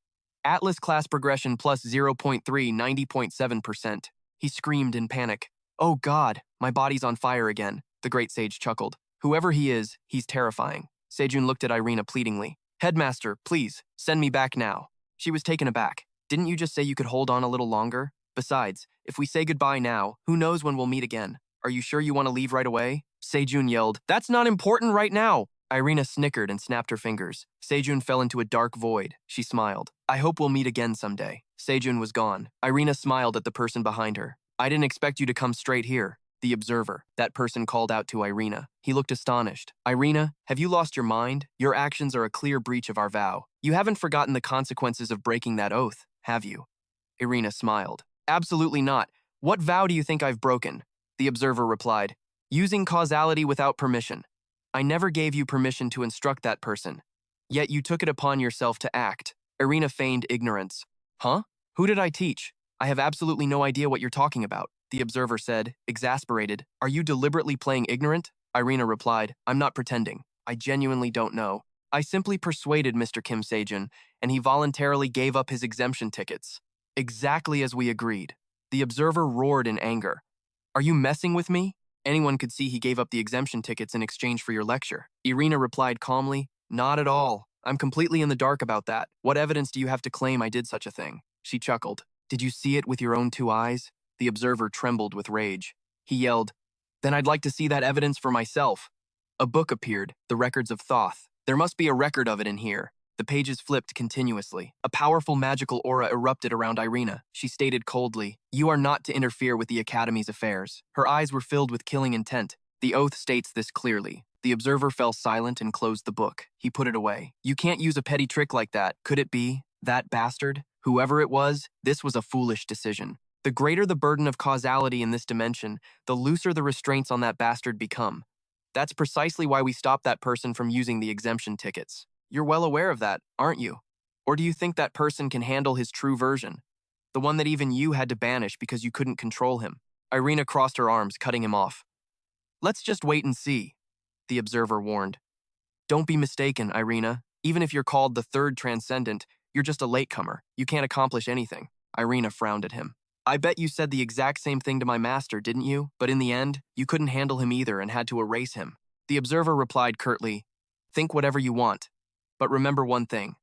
S1: Atlas class progression plus 0.390.7%. He screamed in panic. Oh God, my body's on fire again, the great sage chuckled. Whoever he is, he's terrifying. Sejun looked at Irina pleadingly. Headmaster, please, send me back now. She was taken aback. Didn't you just say you could hold on a little longer? Besides, if we say goodbye now, who knows when we'll meet again? Are you sure you want to leave right away? Sejun yelled, That's not important right now! Irina snickered and snapped her fingers. Sejun fell into a dark void. She smiled. I hope we'll meet again someday. Sejun was gone. Irina smiled at the person behind her. I didn't expect you to come straight here. The observer, that person called out to Irina. He looked astonished. Irina, have you lost your mind? Your actions are a clear breach of our vow. You haven't forgotten the consequences of breaking that oath, have you? Irina smiled. Absolutely not. What vow do you think I've broken? The observer replied. Using causality without permission. I never gave you permission to instruct that person. Yet you took it upon yourself to act. Irina feigned ignorance. Huh? Who did I teach? I have absolutely no idea what you're talking about. The observer said, exasperated. Are you deliberately playing ignorant? Irina replied, I'm not pretending. I genuinely don't know. I simply persuaded Mr. Kim Sejun, and he voluntarily gave up his exemption tickets. Exactly as we agreed. The observer roared in anger. Are you messing with me? Anyone could see he gave up the exemption tickets in exchange for your lecture. Irina replied calmly, Not at all. I'm completely in the dark about that. What evidence do you have to claim I did such a thing? She chuckled. Did you see it with your own 2 eyes? The observer trembled with rage. He yelled, Then I'd like to see that evidence for myself. A book appeared, The Records of Thoth. There must be a record of it in here. The pages flipped continuously. A powerful magical aura erupted around Irina. She stated coldly, You are not to interfere with the Academy's affairs. Her eyes were filled with killing intent. The oath states this clearly. The observer fell silent and closed the book. He put it away. You can't use a petty trick like that. Could it be? That bastard? Whoever it was, this was a foolish decision. The greater the burden of causality in this dimension, the looser the restraints on that bastard become. That's precisely why we stopped that person from using the exemption tickets. You're well aware of that, aren't you? Or do you think that person can handle his true version? The one that even you had to banish because you couldn't control him. Irina crossed her arms, cutting him off. Let's just wait and see, the observer warned. Don't be mistaken, Irina. Even if you're called the third Transcendent, you're just a latecomer. You can't accomplish anything. Irina frowned at him. I bet you said the exact same thing to my master, didn't you? But in the end, you couldn't handle him either and had to erase him. The observer replied curtly, Think whatever you want. But remember one thing.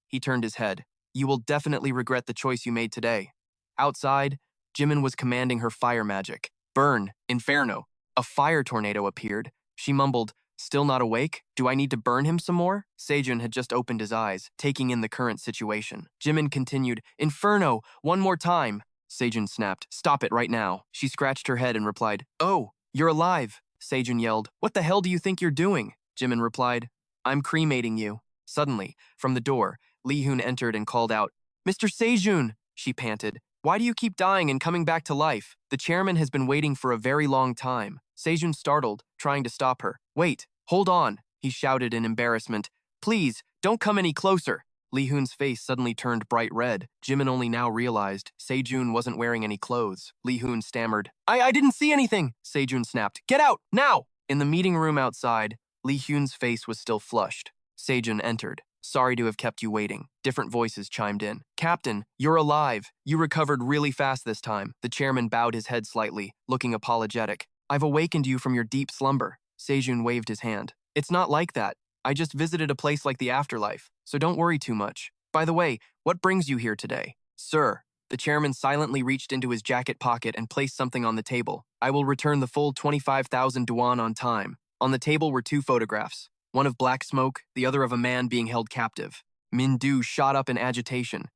S1: He turned his head. You will definitely regret the choice you made today. Outside, Jimin was commanding her fire magic. Burn, Inferno. A fire tornado appeared. She mumbled, Still not awake? Do I need to burn him some more? Sejun had just opened his eyes, taking in the current situation. Jimin continued, Inferno, one more time. Sejun snapped, Stop it right now. She scratched her head and replied, Oh, you're alive. Sejun yelled, What the hell do you think you're doing? Jimin replied, I'm cremating you. Suddenly, from the door, Lee Hoon entered and called out, Mr. Sejun, she panted. Why do you keep dying and coming back to life? The chairman has been waiting for a very long time. Sejun startled, trying to stop her. Wait, hold on, he shouted in embarrassment. Please, don't come any closer. Lee Hoon's face suddenly turned bright red. Jimin only now realized Sejun wasn't wearing any clothes. Lee Hoon stammered, I didn't see anything. Sejun snapped, Get out, now! In the meeting room outside, Lee Hoon's face was still flushed. Sejun entered. Sorry to have kept you waiting. Different voices chimed in. Captain, you're alive. You recovered really fast this time. The chairman bowed his head slightly, looking apologetic. I've awakened you from your deep slumber. Sejun waved his hand. It's not like that. I just visited a place like the afterlife, so don't worry too much. By the way, what brings you here today? Sir, the chairman silently reached into his jacket pocket and placed something on the table. I will return the full 25,000 yuan on time. On the table were 2 photographs. One of black smoke, the other of a man being held captive. Min Du shot up in agitation.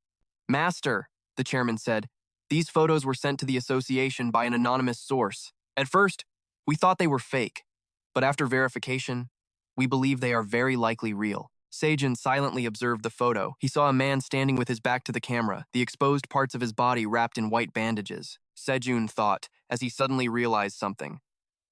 S1: Master, the chairman said, these photos were sent to the association by an anonymous source. At first, we thought they were fake, but after verification, we believe they are very likely real. Sejun silently observed the photo. He saw a man standing with his back to the camera, the exposed parts of his body wrapped in white bandages. Sejun thought, as he suddenly realized something.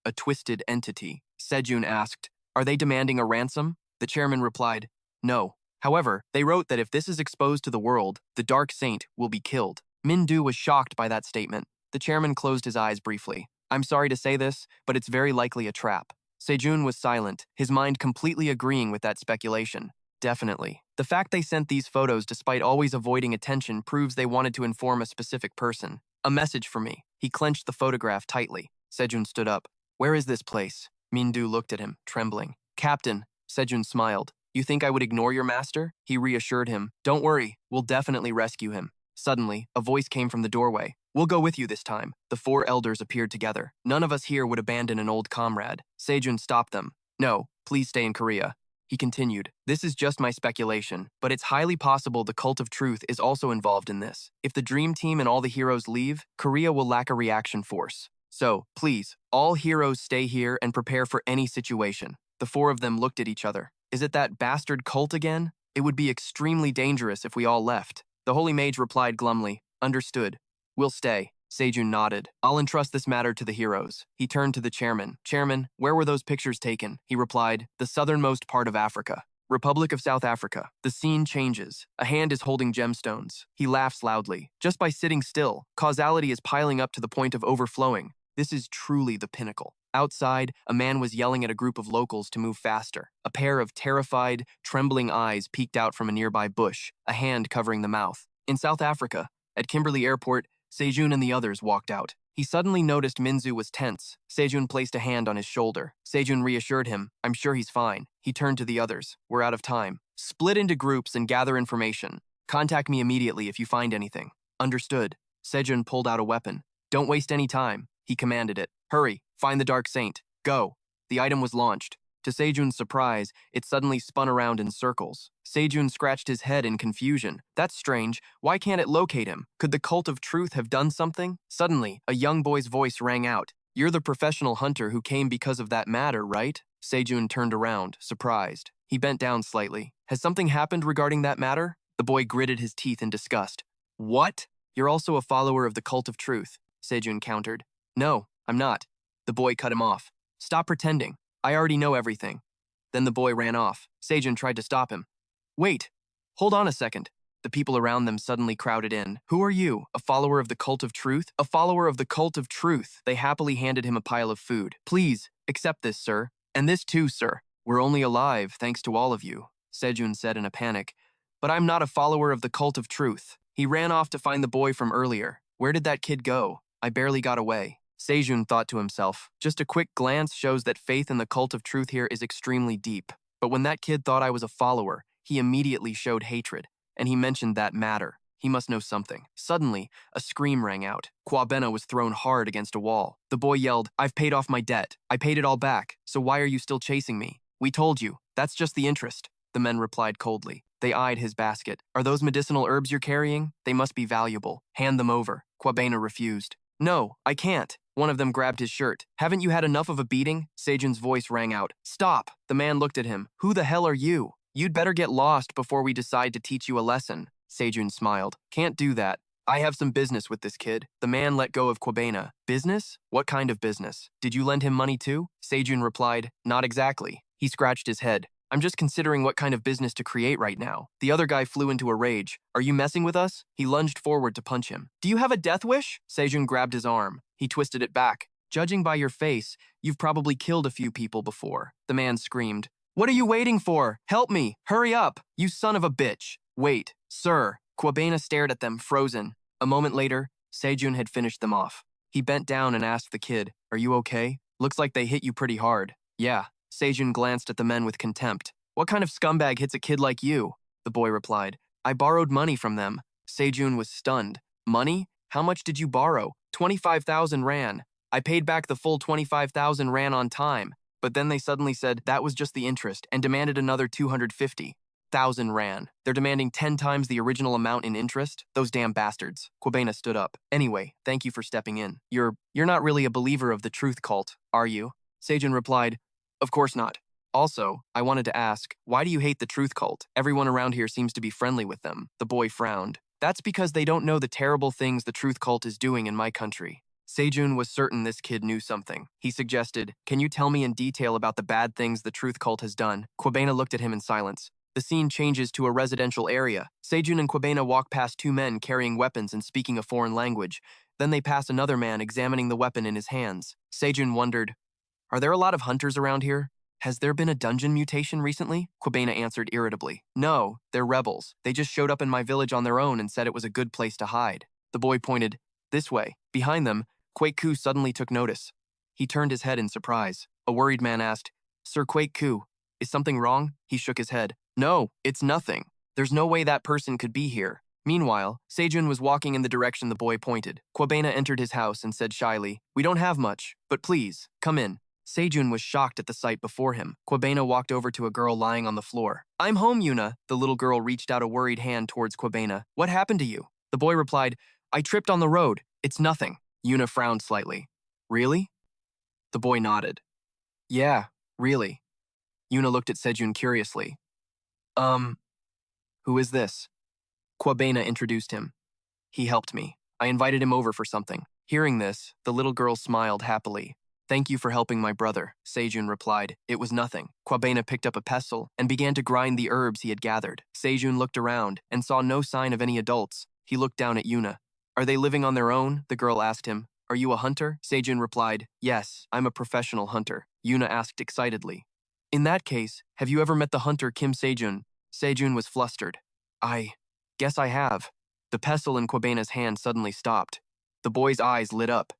S1: A twisted entity. Sejun asked, Are they demanding a ransom? The chairman replied, No. However, they wrote that if this is exposed to the world, the Dark Saint will be killed. Min-do was shocked by that statement. The chairman closed his eyes briefly. I'm sorry to say this, but it's very likely a trap. Sejun was silent, his mind completely agreeing with that speculation. Definitely. The fact they sent these photos despite always avoiding attention proves they wanted to inform a specific person. A message for me. He clenched the photograph tightly. Sejun stood up. Where is this place? Min-do looked at him, trembling. Captain, Sejun smiled. You think I would ignore your master? He reassured him. Don't worry, we'll definitely rescue him. Suddenly, a voice came from the doorway. We'll go with you this time. The four elders appeared together. None of us here would abandon an old comrade. Sejun stopped them. No, please stay in Korea. He continued, this is just my speculation, but it's highly possible the Cult of Truth is also involved in this. If the Dream Team and all the heroes leave, Korea will lack a reaction force. So, please, all heroes stay here and prepare for any situation. The four of them looked at each other. Is it that bastard cult again? It would be extremely dangerous if we all left. The Holy Mage replied glumly, understood. We'll stay. Sejun nodded. I'll entrust this matter to the heroes. He turned to the chairman. Chairman, where were those pictures taken? He replied, the southernmost part of Africa. Republic of South Africa. The scene changes. A hand is holding gemstones. He laughs loudly. Just by sitting still, causality is piling up to the point of overflowing. This is truly the pinnacle. Outside, a man was yelling at a group of locals to move faster. A pair of terrified, trembling eyes peeked out from a nearby bush, a hand covering the mouth. In South Africa, at Kimberley Airport, Sejun and the others walked out. He suddenly noticed Minzu was tense. Sejun placed a hand on his shoulder. Sejun reassured him, I'm sure he's fine. He turned to the others. We're out of time. Split into groups and gather information. Contact me immediately if you find anything. Understood. Sejun pulled out a weapon. Don't waste any time. He commanded it. Hurry, find the Dark Saint. Go. The item was launched. To Sejun's surprise, it suddenly spun around in circles. Sejun scratched his head in confusion. That's strange. Why can't it locate him? Could the Cult of Truth have done something? Suddenly, a young boy's voice rang out. You're the professional hunter who came because of that matter, right? Sejun turned around, surprised. He bent down slightly. Has something happened regarding that matter? The boy gritted his teeth in disgust. What? You're also a follower of the Cult of Truth, Sejun countered. No, I'm not. The boy cut him off. Stop pretending. I already know everything. Then the boy ran off. Sejun tried to stop him. Wait, hold on a second. The people around them suddenly crowded in. Who are you? A follower of the Cult of Truth? A follower of the Cult of Truth. They happily handed him a pile of food. Please, accept this, sir. And this too, sir. We're only alive thanks to all of you, Sejun said in a panic. But I'm not a follower of the Cult of Truth. He ran off to find the boy from earlier. Where did that kid go? I barely got away. Sejun thought to himself, just a quick glance shows that faith in the Cult of Truth here is extremely deep. But when that kid thought I was a follower, he immediately showed hatred, and he mentioned that matter. He must know something. Suddenly, a scream rang out. Kwabena was thrown hard against a wall. The boy yelled, I've paid off my debt. I paid it all back, so why are you still chasing me? We told you, that's just the interest. The men replied coldly. They eyed his basket. Are those medicinal herbs you're carrying? They must be valuable. Hand them over. Kwabena refused. No, I can't. One of them grabbed his shirt. Haven't you had enough of a beating? Sejun's voice rang out. Stop! The man looked at him. Who the hell are you? You'd better get lost before we decide to teach you a lesson. Sejun smiled. Can't do that. I have some business with this kid. The man let go of Kwabena. Business? What kind of business? Did you lend him money too? Sejun replied, not exactly. He scratched his head. I'm just considering what kind of business to create right now. The other guy flew into a rage. Are you messing with us? He lunged forward to punch him. Do you have a death wish? Sejun grabbed his arm. He twisted it back. Judging by your face, you've probably killed a few people before. The man screamed. What are you waiting for? Help me! Hurry up! You son of a bitch! Wait, sir. Kwabena stared at them, frozen. A moment later, Sejun had finished them off. He bent down and asked the kid, Are you okay? Looks like they hit you pretty hard. Yeah. Sejun glanced at the men with contempt. What kind of scumbag hits a kid like you? The boy replied. I borrowed money from them. Sejun was stunned. Money? How much did you borrow? 25,000 rand. I paid back the full 25,000 rand on time. But then they suddenly said that was just the interest and demanded another 250,000 rand. They're demanding 10 times the original amount in interest? Those damn bastards. Kwabena stood up. Anyway, thank you for stepping in. You're not really a believer of the truth cult, are you? Sejun replied, Of course not. Also, I wanted to ask, why do you hate the truth cult? Everyone around here seems to be friendly with them. The boy frowned. That's because they don't know the terrible things the truth cult is doing in my country. Sejun was certain this kid knew something. He suggested, Can you tell me in detail about the bad things the truth cult has done? Kwabena looked at him in silence. The scene changes to a residential area. Sejun and Kwabena walk past two men carrying weapons and speaking a foreign language. Then they pass another man examining the weapon in his hands. Sejun wondered, "Are there a lot of hunters around here? Has there been a dungeon mutation recently?" Kwabena answered irritably. "No, they're rebels. They just showed up in my village on their own and said it was a good place to hide." The boy pointed, "This way." Behind them, Kwaku suddenly took notice. He turned his head in surprise. A worried man asked, "Sir Kwaku, is something wrong?" He shook his head. "No, it's nothing. There's no way that person could be here." Meanwhile, Sejun was walking in the direction the boy pointed. Kwabena entered his house and said shyly, "We don't have much, but please, come in." Sejun was shocked at the sight before him. Kwabena walked over to a girl lying on the floor. "I'm home, Yuna." The little girl reached out a worried hand towards Kwabena. "What happened to you?" The boy replied, "I tripped on the road. It's nothing." Yuna frowned slightly. "Really?" The boy nodded. "Yeah, really." Yuna looked at Sejun curiously. Who is this?" Kwabena introduced him. "He helped me. I invited him over for something." Hearing this, the little girl smiled happily. "Thank you for helping my brother," Sejun replied. "It was nothing." Kwabena picked up a pestle and began to grind the herbs he had gathered. Sejun looked around and saw no sign of any adults. He looked down at Yuna. "Are they living on their own?" the girl asked him. "Are you a hunter?" Sejun replied, "Yes, I'm a professional hunter." Yuna asked excitedly, "In that case, have you ever met the hunter Kim Sejun?" Sejun was flustered. "I guess I have." The pestle in Kwabena's hand suddenly stopped. The boy's eyes lit up.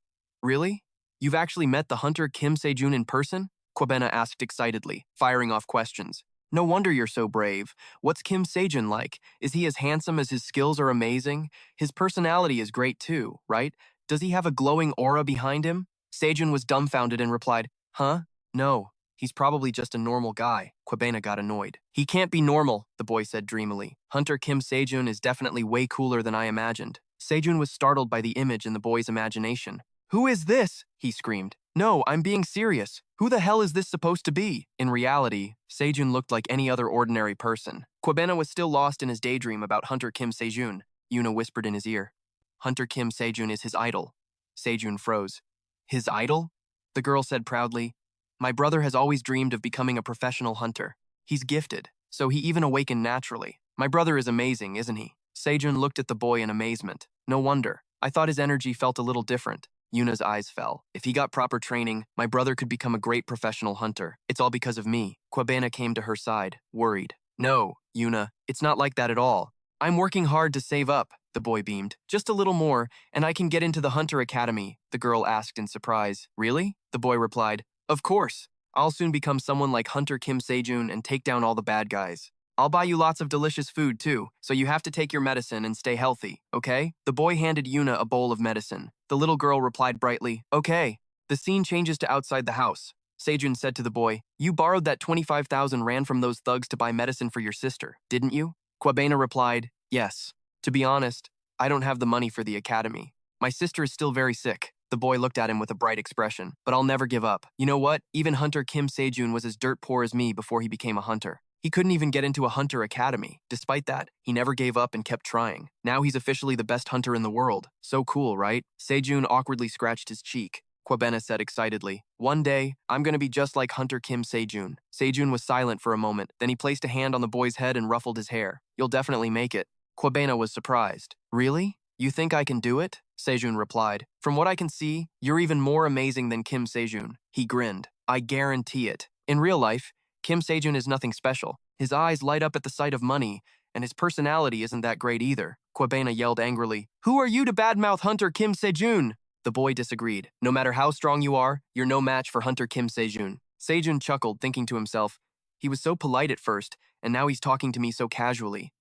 S1: "Really? You've actually met the hunter Kim Sejun in person?" Kwabena asked excitedly, firing off questions. "No wonder you're so brave. What's Kim Sejun like? Is he as handsome as his skills are amazing? His personality is great too, right? Does he have a glowing aura behind him?" Sejun was dumbfounded and replied, "Huh? No. He's probably just a normal guy." Kwabena got annoyed. "He can't be normal," the boy said dreamily. "Hunter Kim Sejun is definitely way cooler than I imagined." Sejun was startled by the image in the boy's imagination. "Who is this?" he screamed. "No, I'm being serious. Who the hell is this supposed to be?" In reality, Sejun looked like any other ordinary person. Kwabena was still lost in his daydream about Hunter Kim Sejun. Yuna whispered in his ear, "Hunter Kim Sejun is his idol." Sejun froze. "His idol?" The girl said proudly, "My brother has always dreamed of becoming a professional hunter. He's gifted, so he even awakened naturally. My brother is amazing, isn't he?" Sejun looked at the boy in amazement. "No wonder. I thought his energy felt a little different." Yuna's eyes fell. "If he got proper training, my brother could become a great professional hunter. It's all because of me." Kwabena came to her side, worried. "No, Yuna, it's not like that at all. I'm working hard to save up," the boy beamed. "Just a little more, and I can get into the Hunter Academy," the girl asked in surprise. "Really?" The boy replied, "Of course. I'll soon become someone like Hunter Kim Sejun and take down all the bad guys. I'll buy you lots of delicious food too, so you have to take your medicine and stay healthy, okay?" The boy handed Yuna a bowl of medicine. The little girl replied brightly, "Okay." The scene changes to outside the house. Sejun said to the boy, "You borrowed that 25,000 rand from those thugs to buy medicine for your sister, didn't you?" Kwabena replied, "Yes. To be honest, I don't have the money for the academy. My sister is still very sick." The boy looked at him with a bright expression. "But I'll never give up. You know what? Even Hunter Kim Sejun was as dirt poor as me before he became a hunter. He couldn't even get into a hunter academy. Despite that, he never gave up and kept trying. Now he's officially the best hunter in the world. So cool, right?" Sejun awkwardly scratched his cheek. Kwabena said excitedly, "One day, I'm gonna be just like Hunter Kim Sejun." Sejun was silent for a moment, then he placed a hand on the boy's head and ruffled his hair. "You'll definitely make it." Kwabena was surprised. "Really? You think I can do it?" Sejun replied. "From what I can see, you're even more amazing than Kim Sejun." He grinned. "I guarantee it." In real life, Kim Sejun is nothing special. His eyes light up at the sight of money, and his personality isn't that great either. Kwabena yelled angrily, "Who are you to badmouth Hunter Kim Sejun?" The boy disagreed. "No matter how strong you are, you're no match for Hunter Kim Sejun." Sejun chuckled, thinking to himself, "He was so polite at first, and now he's talking to me so casually."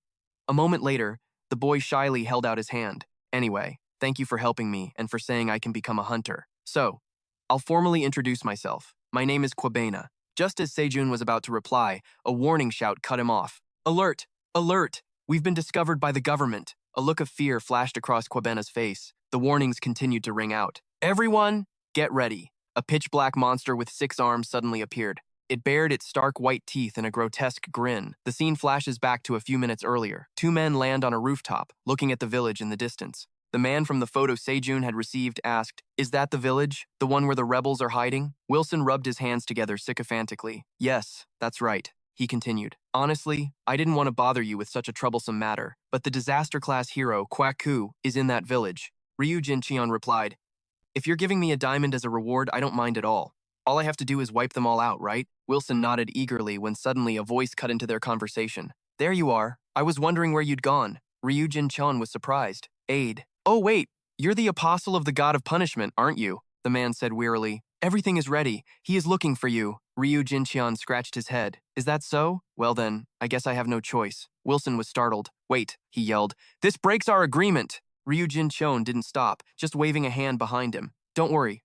S1: A moment later, the boy shyly held out his hand. "Anyway, thank you for helping me and for saying I can become a hunter. So, I'll formally introduce myself. My name is Kwabena." Just as Sejun was about to reply, a warning shout cut him off. "Alert! Alert! We've been discovered by the government." A look of fear flashed across Kwabena's face. The warnings continued to ring out. "Everyone, get ready." A pitch-black monster with 6 arms suddenly appeared. It bared its stark white teeth in a grotesque grin. The scene flashes back to a few minutes earlier. 2 men land on a rooftop, looking at the village in the distance. The man from the photo Sejun had received asked, "Is that the village? The one where the rebels are hiding?" Wilson rubbed his hands together sycophantically. "Yes, that's right." he continued. Honestly, I didn't want to bother you with such a troublesome matter, but the disaster-class hero, Kwaku, is in that village. Ryu Jincheon replied, if you're giving me a diamond as a reward, I don't mind at all. All I have to do is wipe them all out, right? Wilson nodded eagerly when suddenly a voice cut into their conversation. There you are. I was wondering where you'd gone. Ryu Jincheon was surprised. Aid. Oh wait, you're the apostle of the god of punishment, aren't you? The man said wearily. Everything is ready. He is looking for you. Ryu Jincheon scratched his head. Is that so? Well then, I guess I have no choice. Wilson was startled. Wait, he yelled. This breaks our agreement. Ryu Jincheon didn't stop, just waving a hand behind him. Don't worry.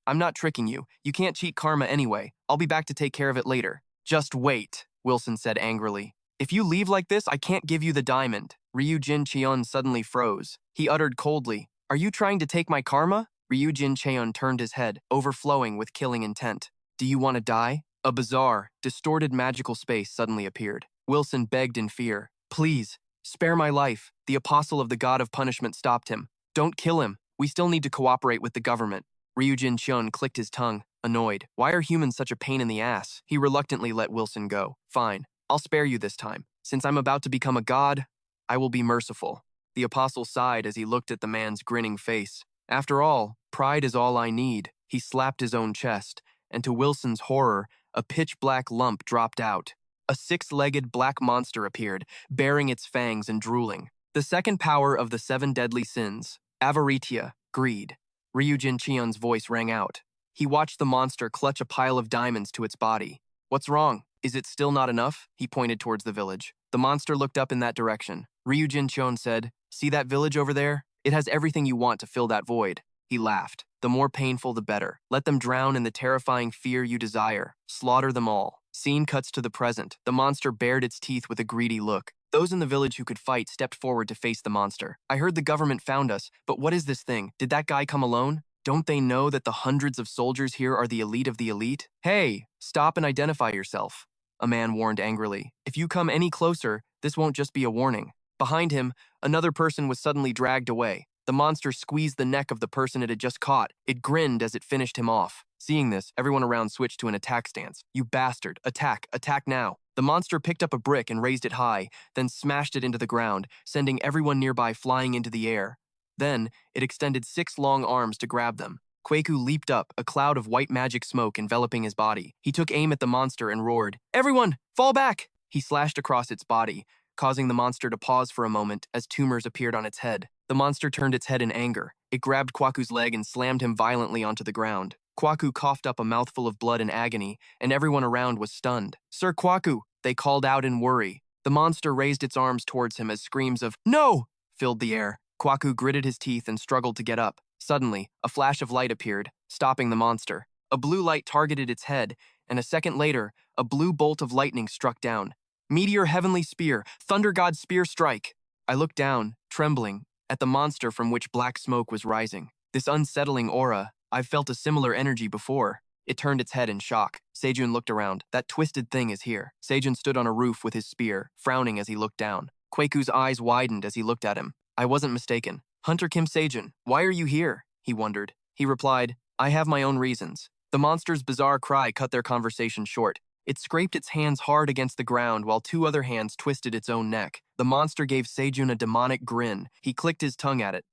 S1: I'm not tricking you. You can't cheat karma anyway. I'll be back to take care of it later. Just wait, Wilson said angrily. If you leave like this, I can't give you the diamond. Ryu Jincheon suddenly froze. He uttered coldly, Are you trying to take my karma? Ryu Jincheon turned his head, overflowing with killing intent. Do you want to die? A bizarre, distorted magical space suddenly appeared. Wilson begged in fear. Please, spare my life. The apostle of the god of punishment stopped him. Don't kill him. We still need to cooperate with the government. Ryu Jincheon clicked his tongue, annoyed. Why are humans such a pain in the ass? He reluctantly let Wilson go. Fine, I'll spare you this time. Since I'm about to become a god, I will be merciful. The apostle sighed as he looked at the man's grinning face. After all, pride is all I need. He slapped his own chest, and to Wilson's horror, a pitch-black lump dropped out. A six-legged black monster appeared, baring its fangs and drooling. The second power of the seven deadly sins, avaritia, greed. Ryu Jincheon's voice rang out. He watched the monster clutch a pile of diamonds to its body. What's wrong? Is it still not enough? He pointed towards the village. The monster looked up in that direction. Ryu Jincheon said, See that village over there? It has everything you want to fill that void. He laughed. The more painful, the better. Let them drown in the terrifying fear you desire. Slaughter them all. Scene cuts to the present. The monster bared its teeth with a greedy look. Those in the village who could fight stepped forward to face the monster. I heard the government found us, but what is this thing? Did that guy come alone? Don't they know that the hundreds of soldiers here are the elite of the elite? Hey, stop and identify yourself, a man warned angrily. If you come any closer, this won't just be a warning. Behind him, another person was suddenly dragged away. The monster squeezed the neck of the person it had just caught. It grinned as it finished him off. Seeing this, everyone around switched to an attack stance. You bastard, attack now. The monster picked up a brick and raised it high, then smashed it into the ground, sending everyone nearby flying into the air. Then, it extended 6 long arms to grab them. Kwaku leaped up, a cloud of white magic smoke enveloping his body. He took aim at the monster and roared, Everyone, fall back! He slashed across its body, causing the monster to pause for a moment as tumors appeared on its head. The monster turned its head in anger. It grabbed Kwaku's leg and slammed him violently onto the ground. Kwaku coughed up a mouthful of blood in agony, and everyone around was stunned. Sir Kwaku, they called out in worry. The monster raised its arms towards him as screams of, No! Filled the air. Kwaku gritted his teeth and struggled to get up. Suddenly, a flash of light appeared, stopping the monster. A blue light targeted its head, and a second later, a blue bolt of lightning struck down. Meteor Heavenly Spear, Thunder God Spear Strike! I looked down, trembling, at the monster from which black smoke was rising. This unsettling aura, I've felt a similar energy before. It turned its head in shock. Sejun looked around. That twisted thing is here. Sejun stood on a roof with his spear, frowning as he looked down. Kwaku's eyes widened as he looked at him. I wasn't mistaken. Hunter Kim Sejun, why are you here? He wondered. He replied, I have my own reasons. The monster's bizarre cry cut their conversation short. It scraped its hands hard against the ground while 2 other hands twisted its own neck. The monster gave Sejun a demonic grin. He clicked his tongue at it.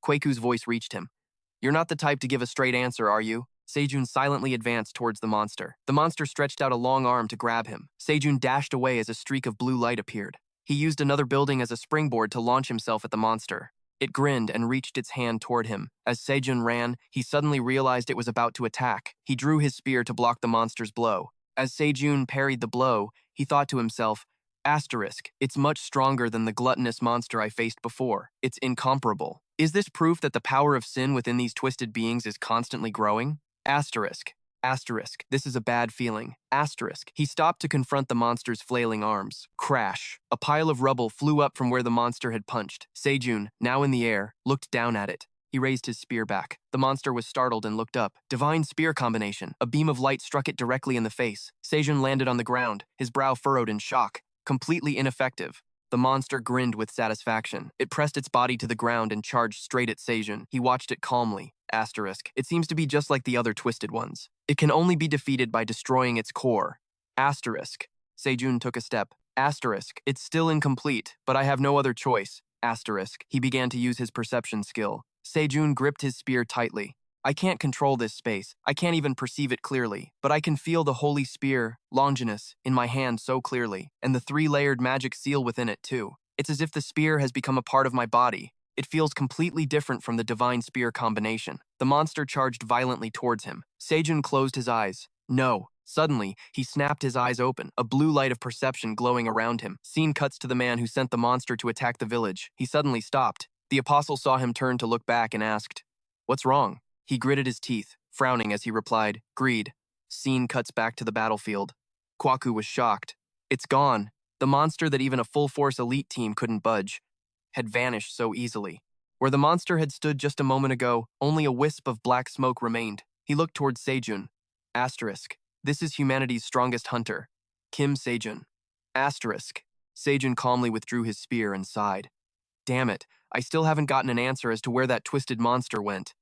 S1: Kwaku's voice reached him. You're not the type to give a straight answer, are you? Sejun silently advanced towards the monster. The monster stretched out a long arm to grab him. Sejun dashed away as a streak of blue light appeared. He used another building as a springboard to launch himself at the monster. It grinned and reached its hand toward him. As Sejun ran, he suddenly realized it was about to attack. He drew his spear to block the monster's blow. As Sejun parried the blow, he thought to himself, it's much stronger than the gluttonous monster I faced before. It's incomparable. Is this proof that the power of sin within these twisted beings is constantly growing? This is a bad feeling. He stopped to confront the monster's flailing arms. Crash. A pile of rubble flew up from where the monster had punched. Sejun, now in the air, looked down at it. He raised his spear back. The monster was startled and looked up. Divine spear combination. A beam of light struck it directly in the face. Sejun landed on the ground, his brow furrowed in shock. Completely ineffective. The monster grinned with satisfaction. It pressed its body to the ground and charged straight at Sejun. He watched it calmly. It seems to be just like the other twisted ones. It can only be defeated by destroying its core. Sejun took a step. Asterisk. It's still incomplete, but I have no other choice. Asterisk. He began to use his perception skill. Sejun gripped his spear tightly. I can't control this space. I can't even perceive it clearly, but I can feel the holy spear, Longinus, in my hand so clearly, and the three-layered magic seal within it too. It's as if the spear has become a part of my body. It feels completely different from the divine spear combination. The monster charged violently towards him. Sejun closed his eyes. No. Suddenly, he snapped his eyes open, a blue light of perception glowing around him. Scene cuts to the man who sent the monster to attack the village. He suddenly stopped. The apostle saw him turn to look back and asked, "What's wrong?" He gritted his teeth, frowning as he replied, "Greed." Scene cuts back to the battlefield. Kwaku was shocked. It's gone. The monster that even a full-force elite team couldn't budge had vanished so easily. Where the monster had stood just a moment ago, only a wisp of black smoke remained. He looked towards Sejun. Asterisk. This is humanity's strongest hunter, Kim Sejun. Asterisk. Sejun calmly withdrew his spear and sighed. Damn it, I still haven't gotten an answer as to where that twisted monster went.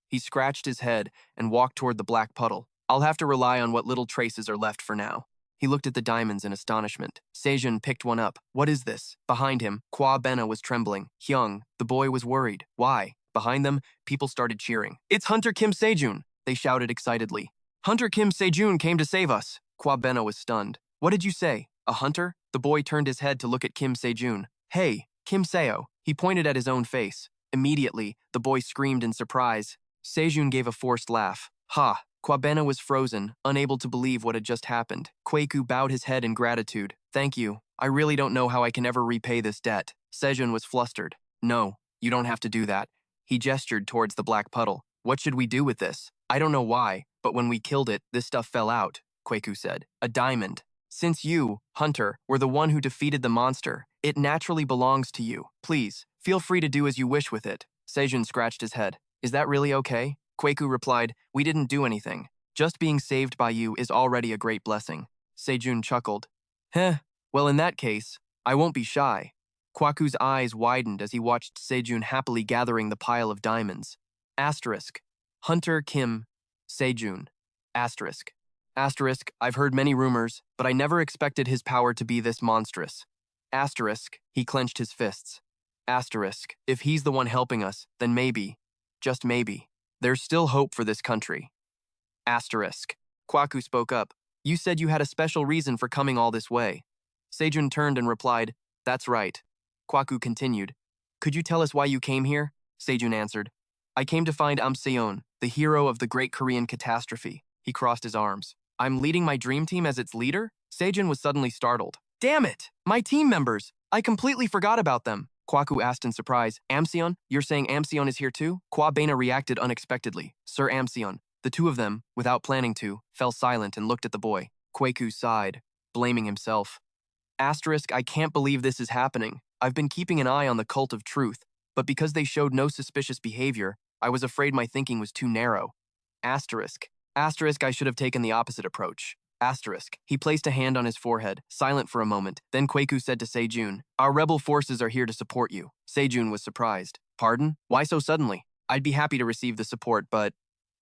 S1: He scratched his head and walked toward the black puddle. I'll have to rely on what little traces are left for now. He looked at the diamonds in astonishment. Sejun picked one up. What is this? Behind him, Kwa Bena was trembling. Hyung, the boy was worried. Why? Behind them, people started cheering. It's Hunter Kim Sejun, they shouted excitedly. Hunter Kim Sejun came to save us. Kwa Bena was stunned. What did you say? A hunter? The boy turned his head to look at Kim Sejun. Hey, Kim Seo. He pointed at his own face. Immediately, the boy screamed in surprise. Sejun gave a forced laugh. Ha! Kwabena was frozen, unable to believe what had just happened. Kwaku bowed his head in gratitude. Thank you. I really don't know how I can ever repay this debt. Sejun was flustered. No, you don't have to do that. He gestured towards the black puddle. What should we do with this? I don't know why, but when we killed it, this stuff fell out, Kwaku said. A diamond. Since you, Hunter, were the one who defeated the monster, it naturally belongs to you. Please, feel free to do as you wish with it. Sejun scratched his head. Is that really okay? Kwaku replied, we didn't do anything. Just being saved by you is already a great blessing. Sejun chuckled. Heh, well in that case, I won't be shy. Kwaku's eyes widened as he watched Sejun happily gathering the pile of diamonds. Asterisk. Hunter Kim Sejun. Asterisk. Asterisk, I've heard many rumors, but I never expected his power to be this monstrous. Asterisk, he clenched his fists. Asterisk, if he's the one helping us, then maybe, just maybe, there's still hope for this country. Asterisk. Kwaku spoke up. You said you had a special reason for coming all this way. Sejun turned and replied, that's right. Kwaku continued. Could you tell us why you came here? Sejun answered. I came to find Seon, the hero of the Great Korean Catastrophe. He crossed his arms. I'm leading my dream team as its leader? Sejun was suddenly startled. Damn it! My team members! I completely forgot about them. Kwaku asked in surprise, Amseon, you're saying Amseon is here too? Kwa Bena reacted unexpectedly. Sir Amseon. The two of them, without planning to, fell silent and looked at the boy. Kwaku sighed, blaming himself. Asterisk, I can't believe this is happening. I've been keeping an eye on the cult of truth, but because they showed no suspicious behavior, I was afraid my thinking was too narrow. Asterisk. Asterisk, I should have taken the opposite approach. Asterisk. He placed a hand on his forehead, silent for a moment. Then Kwaku said to Sejun, our rebel forces are here to support you. Sejun was surprised. Pardon? Why so suddenly? I'd be happy to receive the support, but...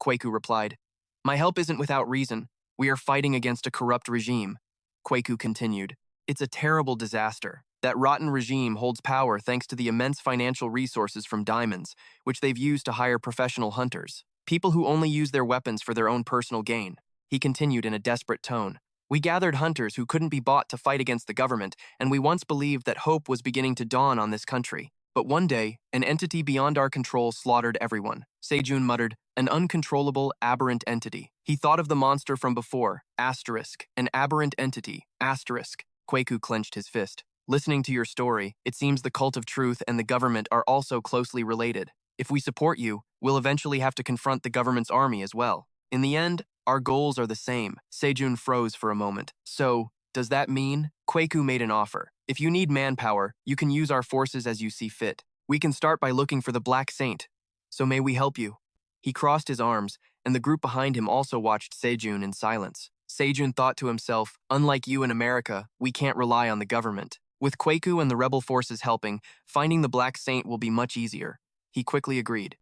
S1: Kwaku replied, my help isn't without reason. We are fighting against a corrupt regime. Kwaku continued, it's a terrible disaster. That rotten regime holds power thanks to the immense financial resources from diamonds, which they've used to hire professional hunters. People who only use their weapons for their own personal gain. He continued in a desperate tone. We gathered hunters who couldn't be bought to fight against the government, and we once believed that hope was beginning to dawn on this country. But one day, an entity beyond our control slaughtered everyone. Sejun muttered, an uncontrollable, aberrant entity. He thought of the monster from before. Asterisk. An aberrant entity. Asterisk. Kwaku clenched his fist. Listening to your story, it seems the cult of truth and the government are also closely related. If we support you, we'll eventually have to confront the government's army as well. In the end, our goals are the same. Sejun froze for a moment. So, does that mean? Kwaku made an offer. If you need manpower, you can use our forces as you see fit. We can start by looking for the Black Saint. So may we help you? He crossed his arms, and the group behind him also watched Sejun in silence. Sejun thought to himself, unlike you in America, we can't rely on the government. With Kwaku and the rebel forces helping, finding the Black Saint will be much easier. He quickly agreed.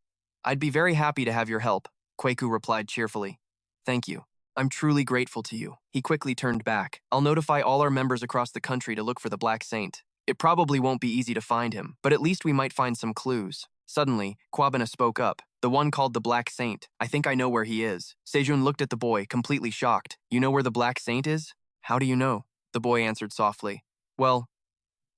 S1: I'd be very happy to have your help, Kwaku replied cheerfully. Thank you. I'm truly grateful to you. He quickly turned back. I'll notify all our members across the country to look for the Black Saint. It probably won't be easy to find him, but at least we might find some clues. Suddenly, Kwabena spoke up. The one called the Black Saint. I think I know where he is. Sejun looked at the boy, completely shocked. You know where the Black Saint is? How do you know? The boy answered softly. Well,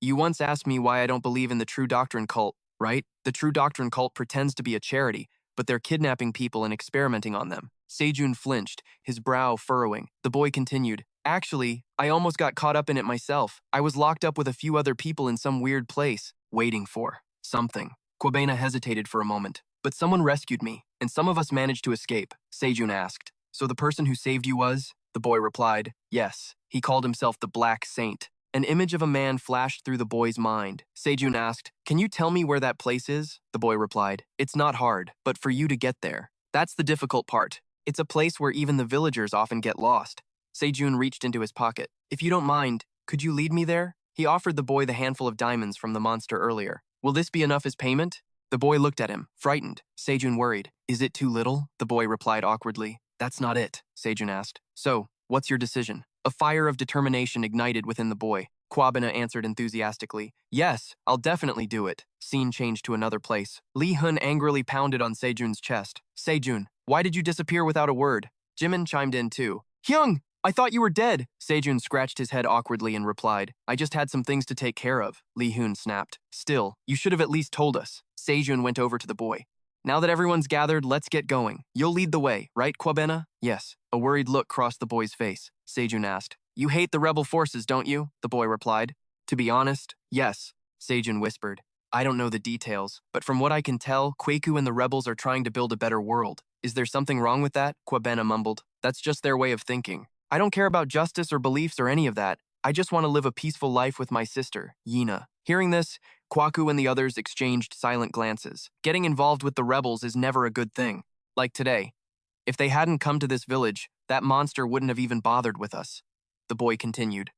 S1: you once asked me why I don't believe in the True Doctrine cult, right? The True Doctrine cult pretends to be a charity, but they're kidnapping people and experimenting on them. Sejun flinched, his brow furrowing. The boy continued, Actually, I almost got caught up in it myself. I was locked up with a few other people in some weird place, waiting for something. Kwabena hesitated for a moment. But someone rescued me, and some of us managed to escape, Sejun asked. So the person who saved you was? The boy replied, Yes. He called himself the Black Saint. An image of a man flashed through the boy's mind. Sejun asked, Can you tell me where that place is? The boy replied, It's not hard, but for you to get there. That's the difficult part. It's a place where even the villagers often get lost. Sejun reached into his pocket. If you don't mind, could you lead me there? He offered the boy the handful of diamonds from the monster earlier. Will this be enough as payment? The boy looked at him, frightened. Sejun worried. Is it too little? The boy replied awkwardly. That's not it, Sejun asked. So, what's your decision? A fire of determination ignited within the boy. Kwabena answered enthusiastically. Yes, I'll definitely do it. Scene changed to another place. Li Hun angrily pounded on Sejun's chest. Sejun, why did you disappear without a word? Jimin chimed in too. Hyung, I thought you were dead. Sejun scratched his head awkwardly and replied, I just had some things to take care of. Li Hun snapped. Still, you should have at least told us. Sejun went over to the boy. Now that everyone's gathered, let's get going. You'll lead the way, right, Kwabena? Yes. A worried look crossed the boy's face. Sejun asked. You hate the rebel forces, don't you? The boy replied. To be honest, yes, Sejun whispered. I don't know the details, but from what I can tell, Kweku and the rebels are trying to build a better world. Is there something wrong with that? Kwabena mumbled. That's just their way of thinking. I don't care about justice or beliefs or any of that. I just want to live a peaceful life with my sister, Yina. Hearing this, Kwaku and the others exchanged silent glances. Getting involved with the rebels is never a good thing. Like today. If they hadn't come to this village, that monster wouldn't have even bothered with us. The boy continued.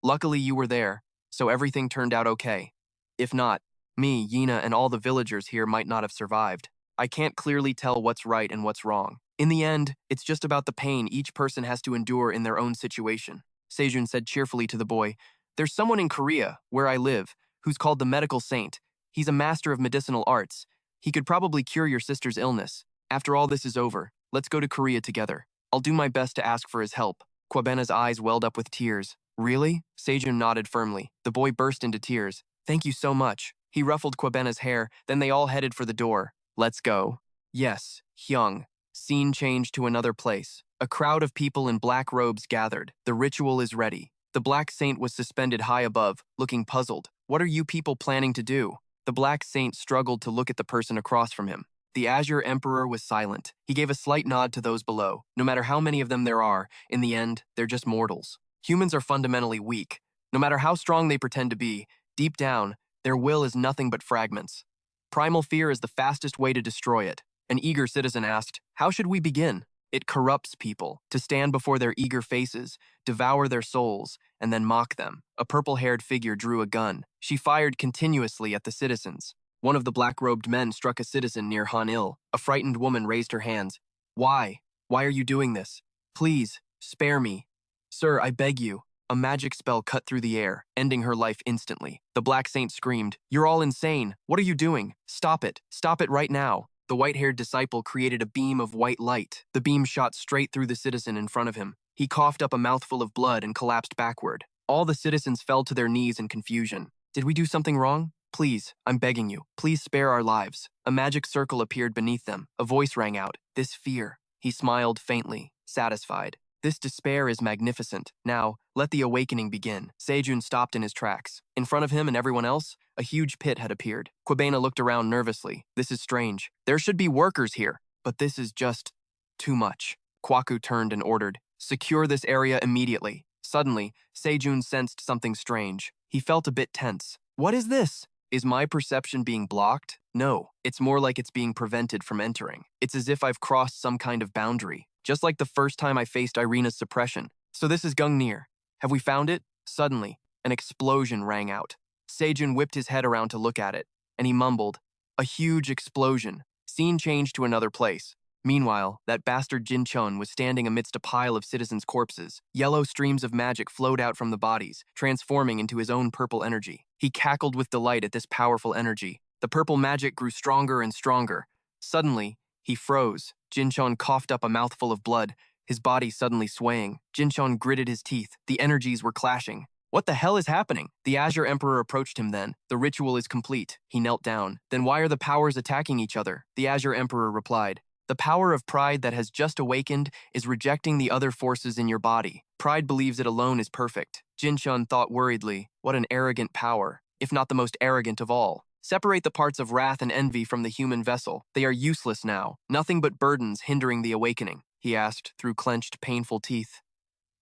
S1: Luckily you were there, so everything turned out okay. If not, me, Yina, and all the villagers here might not have survived. I can't clearly tell what's right and what's wrong. In the end, it's just about the pain each person has to endure in their own situation. Sejun said cheerfully to the boy, There's someone in Korea, where I live, who's called the Medical Saint. He's a master of medicinal arts. He could probably cure your sister's illness. After all this is over, let's go to Korea together. I'll do my best to ask for his help. Kwabena's eyes welled up with tears. Really? Sejun nodded firmly. The boy burst into tears. Thank you so much. He ruffled Kwabena's hair, then they all headed for the door. Let's go. Yes, Hyung. Scene changed to another place. A crowd of people in black robes gathered. The ritual is ready. The Black Saint was suspended high above, looking puzzled. What are you people planning to do? The Black Saint struggled to look at the person across from him. The Azure Emperor was silent. He gave a slight nod to those below. No matter how many of them there are, in the end, they're just mortals. Humans are fundamentally weak. No matter how strong they pretend to be, deep down, their will is nothing but fragments. Primal fear is the fastest way to destroy it. An eager citizen asked, How should we begin? It corrupts people, to stand before their eager faces, devour their souls, and then mock them. A purple-haired figure drew a gun. She fired continuously at the citizens. One of the black-robed men struck a citizen near Han-il. A frightened woman raised her hands. Why? Why are you doing this? Please, spare me. Sir, I beg you. A magic spell cut through the air, ending her life instantly. The Black Saint screamed, You're all insane. What are you doing? Stop it. Stop it right now. The white-haired disciple created a beam of white light. The beam shot straight through the citizen in front of him. He coughed up a mouthful of blood and collapsed backward. All the citizens fell to their knees in confusion. Did we do something wrong? Please, I'm begging you. Please spare our lives. A magic circle appeared beneath them. A voice rang out. This fear. He smiled faintly, satisfied. This despair is magnificent. Now, let the awakening begin. Sejun stopped in his tracks. In front of him and everyone else, a huge pit had appeared. Kwabena looked around nervously. This is strange. There should be workers here, but this is just too much. Kwaku turned and ordered, Secure this area immediately. Suddenly, Sejun sensed something strange. He felt a bit tense. What is this? Is my perception being blocked? No, it's more like it's being prevented from entering. It's as if I've crossed some kind of boundary, just like the first time I faced Irina's suppression. So this is Gungnir. Have we found it? Suddenly, an explosion rang out. Sejun whipped his head around to look at it, and he mumbled, A huge explosion. Scene changed to another place. Meanwhile, that bastard Jin Chun was standing amidst a pile of citizens' corpses. Yellow streams of magic flowed out from the bodies, transforming into his own purple energy. He cackled with delight at this powerful energy. The purple magic grew stronger and stronger. Suddenly, he froze. Jin Chun coughed up a mouthful of blood, his body suddenly swaying. Jin Chun gritted his teeth. The energies were clashing. What the hell is happening? The Azure Emperor approached him then. The ritual is complete. He knelt down. Then why are the powers attacking each other? The Azure Emperor replied. The power of pride that has just awakened is rejecting the other forces in your body. Pride believes it alone is perfect. Jin Chun thought worriedly, what an arrogant power, if not the most arrogant of all. Separate the parts of wrath and envy from the human vessel. They are useless now, nothing but burdens hindering the awakening, he asked through clenched, painful teeth.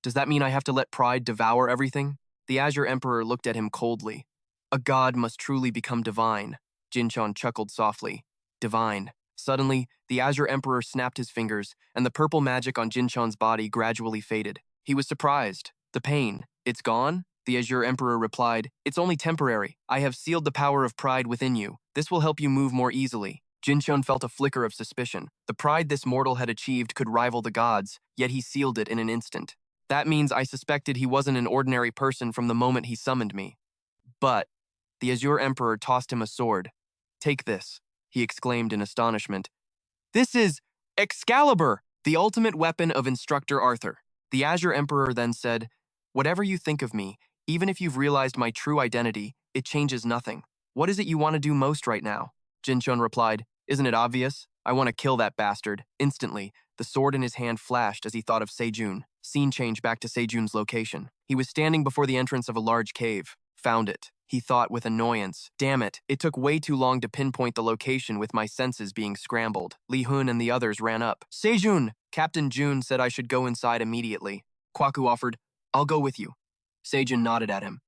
S1: Does that mean I have to let pride devour everything? The Azure Emperor looked at him coldly. A god must truly become divine. Jin Chun chuckled softly. Divine. Suddenly, the Azure Emperor snapped his fingers, and the purple magic on Jin Chun's body gradually faded. He was surprised. The pain, it's gone? The Azure Emperor replied, it's only temporary. I have sealed the power of pride within you. This will help you move more easily. Jin Chun felt a flicker of suspicion. The pride this mortal had achieved could rival the gods, yet he sealed it in an instant. That means I suspected he wasn't an ordinary person from the moment he summoned me. But, the Azure Emperor tossed him a sword. Take this, he exclaimed in astonishment. This is Excalibur, the ultimate weapon of Instructor Arthur. The Azure Emperor then said, whatever you think of me, even if you've realized my true identity, it changes nothing. What is it you want to do most right now? Jin Chun replied, isn't it obvious? I want to kill that bastard. Instantly, the sword in his hand flashed as he thought of Sejun. Scene change back to Sejun's location. He was standing before the entrance of a large cave. Found it, he thought with annoyance. Damn it, it took way too long to pinpoint the location with my senses being scrambled. Li Hun and the others ran up. Sejun! Captain Jun said I should go inside immediately. Kwaku offered, I'll go with you. Sejun nodded at him.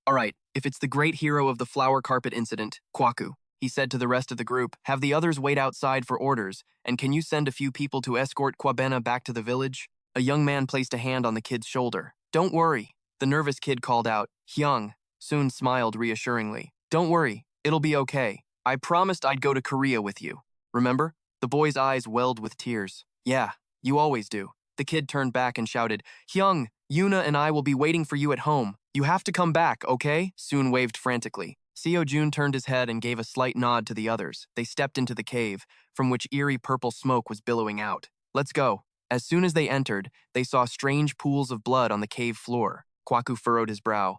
S1: All right, if it's the great hero of the flower carpet incident, Kwaku, he said to the rest of the group, have the others wait outside for orders, and can you send a few people to escort Kwabena back to the village? A young man placed a hand on the kid's shoulder. Don't worry, the nervous kid called out. Hyung. Soon smiled reassuringly. Don't worry, it'll be okay. I promised I'd go to Korea with you. Remember? The boy's eyes welled with tears. Yeah, you always do. The kid turned back and shouted, Hyung, Yuna and I will be waiting for you at home. You have to come back, okay? Soon waved frantically. Seo Jun turned his head and gave a slight nod to the others. They stepped into the cave, from which eerie purple smoke was billowing out. Let's go. As soon as they entered, they saw strange pools of blood on the cave floor. Kwaku furrowed his brow.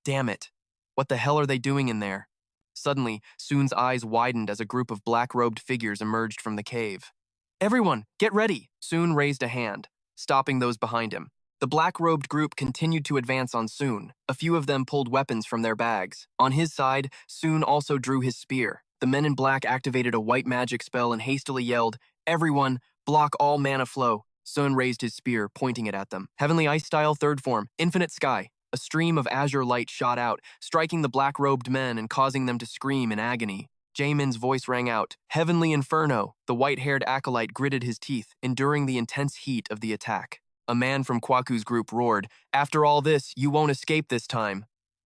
S1: Damn it. What the hell are they doing in there? Suddenly, Soon's eyes widened as a group of black-robed figures emerged from the cave. Everyone, get ready! Soon raised a hand, stopping those behind him. The black-robed group continued to advance on Soon. A few of them pulled weapons from their bags. On his side, Soon also drew his spear. The men in black activated a white magic spell and hastily yelled, Everyone, block all mana flow. Soon raised his spear, pointing it at them. Heavenly Ice Style Third Form, Infinite Sky. A stream of azure light shot out, striking the black-robed men and causing them to scream in agony. Jaemin's voice rang out. Heavenly Inferno. The white-haired acolyte gritted his teeth, enduring the intense heat of the attack. A man from Kwaku's group roared, After all this, you won't escape this time.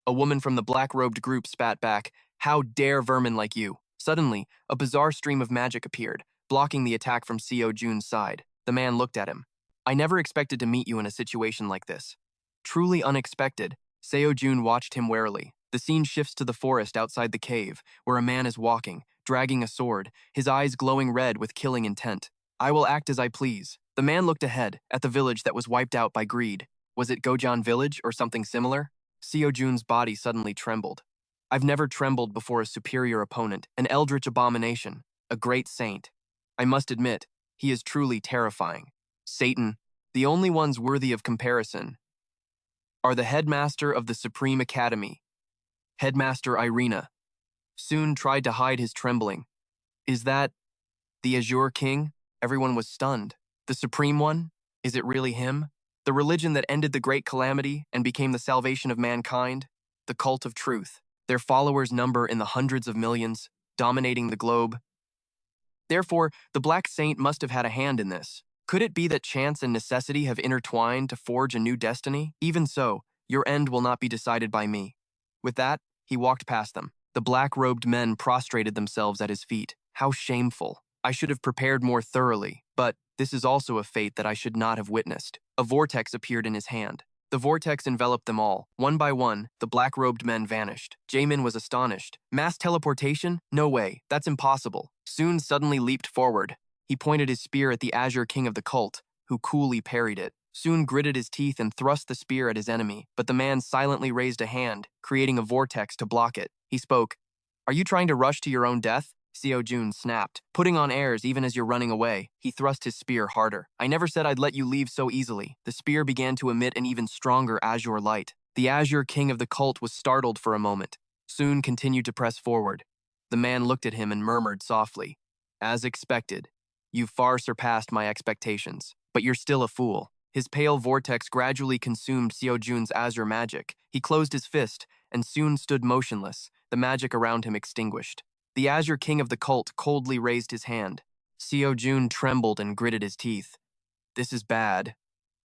S1: A woman from the black-robed group spat back, How dare vermin like you? Suddenly, a bizarre stream of magic appeared, blocking the attack from Seo Jun's side. The man looked at him. I never expected to meet you in a situation like this. Truly unexpected, Seo Jun watched him warily. The scene shifts to the forest outside the cave, where a man is walking, dragging a sword, his eyes glowing red with killing intent. I will act as I please. The man looked ahead, at the village that was wiped out by greed. Was it Gojan village or something similar? Seo Jun's body suddenly trembled. I've never trembled before a superior opponent, an eldritch abomination, a great saint. I must admit, he is truly terrifying. Satan, the only ones worthy of comparison, are the headmaster of the Supreme Academy, Headmaster Irina. Soon tried to hide his trembling. Is that the Azure King? Everyone was stunned. The Supreme One? Is it really him? The religion that ended the Great Calamity and became the salvation of mankind? The cult of truth. Their followers number in the hundreds of millions, dominating the globe. Therefore, the Black Saint must have had a hand in this. Could it be that chance and necessity have intertwined to forge a new destiny? Even so, your end will not be decided by me. With that, he walked past them. The black-robed men prostrated themselves at his feet. How shameful. I should have prepared more thoroughly, but this is also a fate that I should not have witnessed. A vortex appeared in his hand. The vortex enveloped them all. One by one, the black-robed men vanished. Jaemin was astonished. Mass teleportation? No way. That's impossible. Soon suddenly leaped forward. He pointed his spear at the Azure King of the cult, who coolly parried it. Soon gritted his teeth and thrust the spear at his enemy, but the man silently raised a hand, creating a vortex to block it. He spoke, "Are you trying to rush to your own death?" Sejun snapped, "Putting on airs even as you're running away." He thrust his spear harder. "I never said I'd let you leave so easily." The spear began to emit an even stronger azure light. The Azure King of the cult was startled for a moment, soon continued to press forward. The man looked at him and murmured softly, "As expected, you've far surpassed my expectations, but you're still a fool." His pale vortex gradually consumed Sejun's azure magic. He closed his fist and soon stood motionless, the magic around him extinguished. The Azure King of the cult coldly raised his hand. Sejun trembled and gritted his teeth. "This is bad,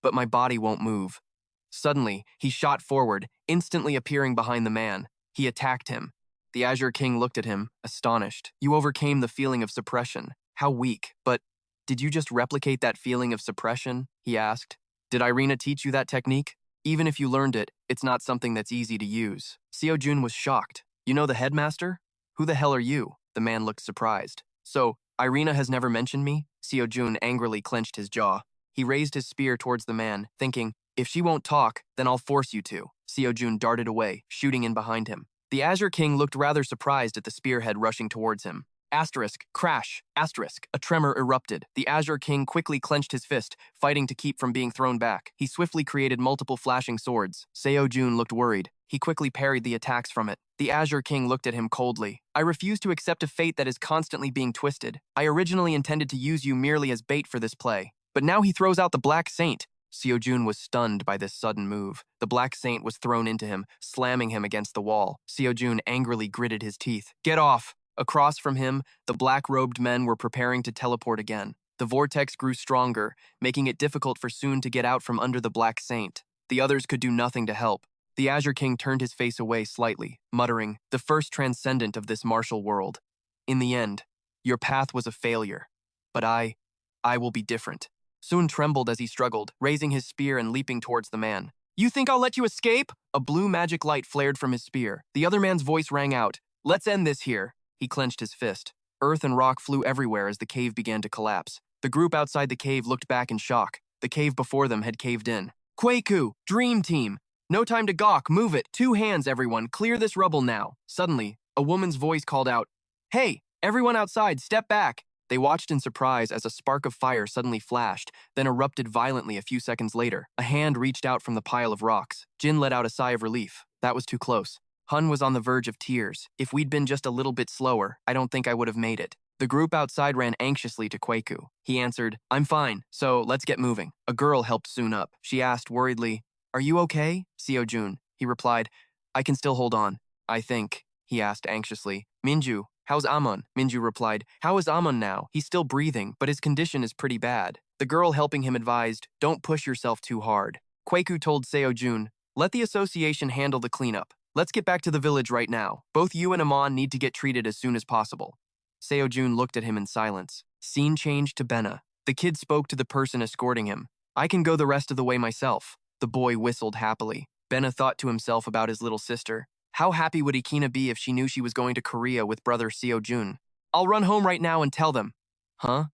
S1: but my body won't move." Suddenly, he shot forward, instantly appearing behind the man. He attacked him. The Azure King looked at him, astonished. "You overcame the feeling of suppression. How weak, but did you just replicate that feeling of suppression?" he asked. "Did Irina teach you that technique? Even if you learned it, it's not something that's easy to use." Sejun was shocked. "You know the headmaster? Who the hell are you?" The man looked surprised. "So, Irina has never mentioned me?" Sejun angrily clenched his jaw. He raised his spear towards the man, thinking, "If she won't talk, then I'll force you to." Sejun darted away, shooting in behind him. The Azure King looked rather surprised at the spearhead rushing towards him. Asterisk, crash, asterisk, a tremor erupted. The Azure King quickly clenched his fist, fighting to keep from being thrown back. He swiftly created multiple flashing swords. Sejun looked worried. He quickly parried the attacks from it. The Azure King looked at him coldly. "I refuse to accept a fate that is constantly being twisted. I originally intended to use you merely as bait for this play. But now he throws out the Black Saint." Sejun was stunned by this sudden move. The Black Saint was thrown into him, slamming him against the wall. Sejun angrily gritted his teeth. "Get off!" Across from him, the black-robed men were preparing to teleport again. The vortex grew stronger, making it difficult for Soon to get out from under the Black Saint. The others could do nothing to help. The Azure King turned his face away slightly, muttering, "The first Transcendent of this martial world. In the end, your path was a failure. But I will be different." Soon trembled as he struggled, raising his spear and leaping towards the man. "You think I'll let you escape?" A blue magic light flared from his spear. The other man's voice rang out, "Let's end this here." He clenched his fist. Earth and rock flew everywhere as the cave began to collapse. The group outside the cave looked back in shock. The cave before them had caved in. "Kwaku! Dream Team! No time to gawk, move it! 2 hands, everyone, clear this rubble now!" Suddenly, a woman's voice called out, "Hey, everyone outside, step back!" They watched in surprise as a spark of fire suddenly flashed, then erupted violently a few seconds later. A hand reached out from the pile of rocks. Jin let out a sigh of relief. That was too close. Hun was on the verge of tears. "If we'd been just a little bit slower, I don't think I would have made it." The group outside ran anxiously to Kwaku. He answered, "I'm fine, so let's get moving." A girl helped Soon up. She asked worriedly, "Are you okay?" Sejun. He replied, "I can still hold on. I think." He asked anxiously, "Minju, how's Amon?" Minju replied, "How is Amon now? He's still breathing, but his condition is pretty bad." The girl helping him advised, "Don't push yourself too hard." Kwaku told Sejun, "Let the association handle the cleanup. Let's get back to the village right now. Both you and Amon need to get treated as soon as possible." Sejun looked at him in silence. Scene changed to Benna. The kid spoke to the person escorting him. "I can go the rest of the way myself." The boy whistled happily. Benna thought to himself about his little sister. How happy would Ikina be if she knew she was going to Korea with brother Sejun? "I'll run home right now and tell them." "Huh?"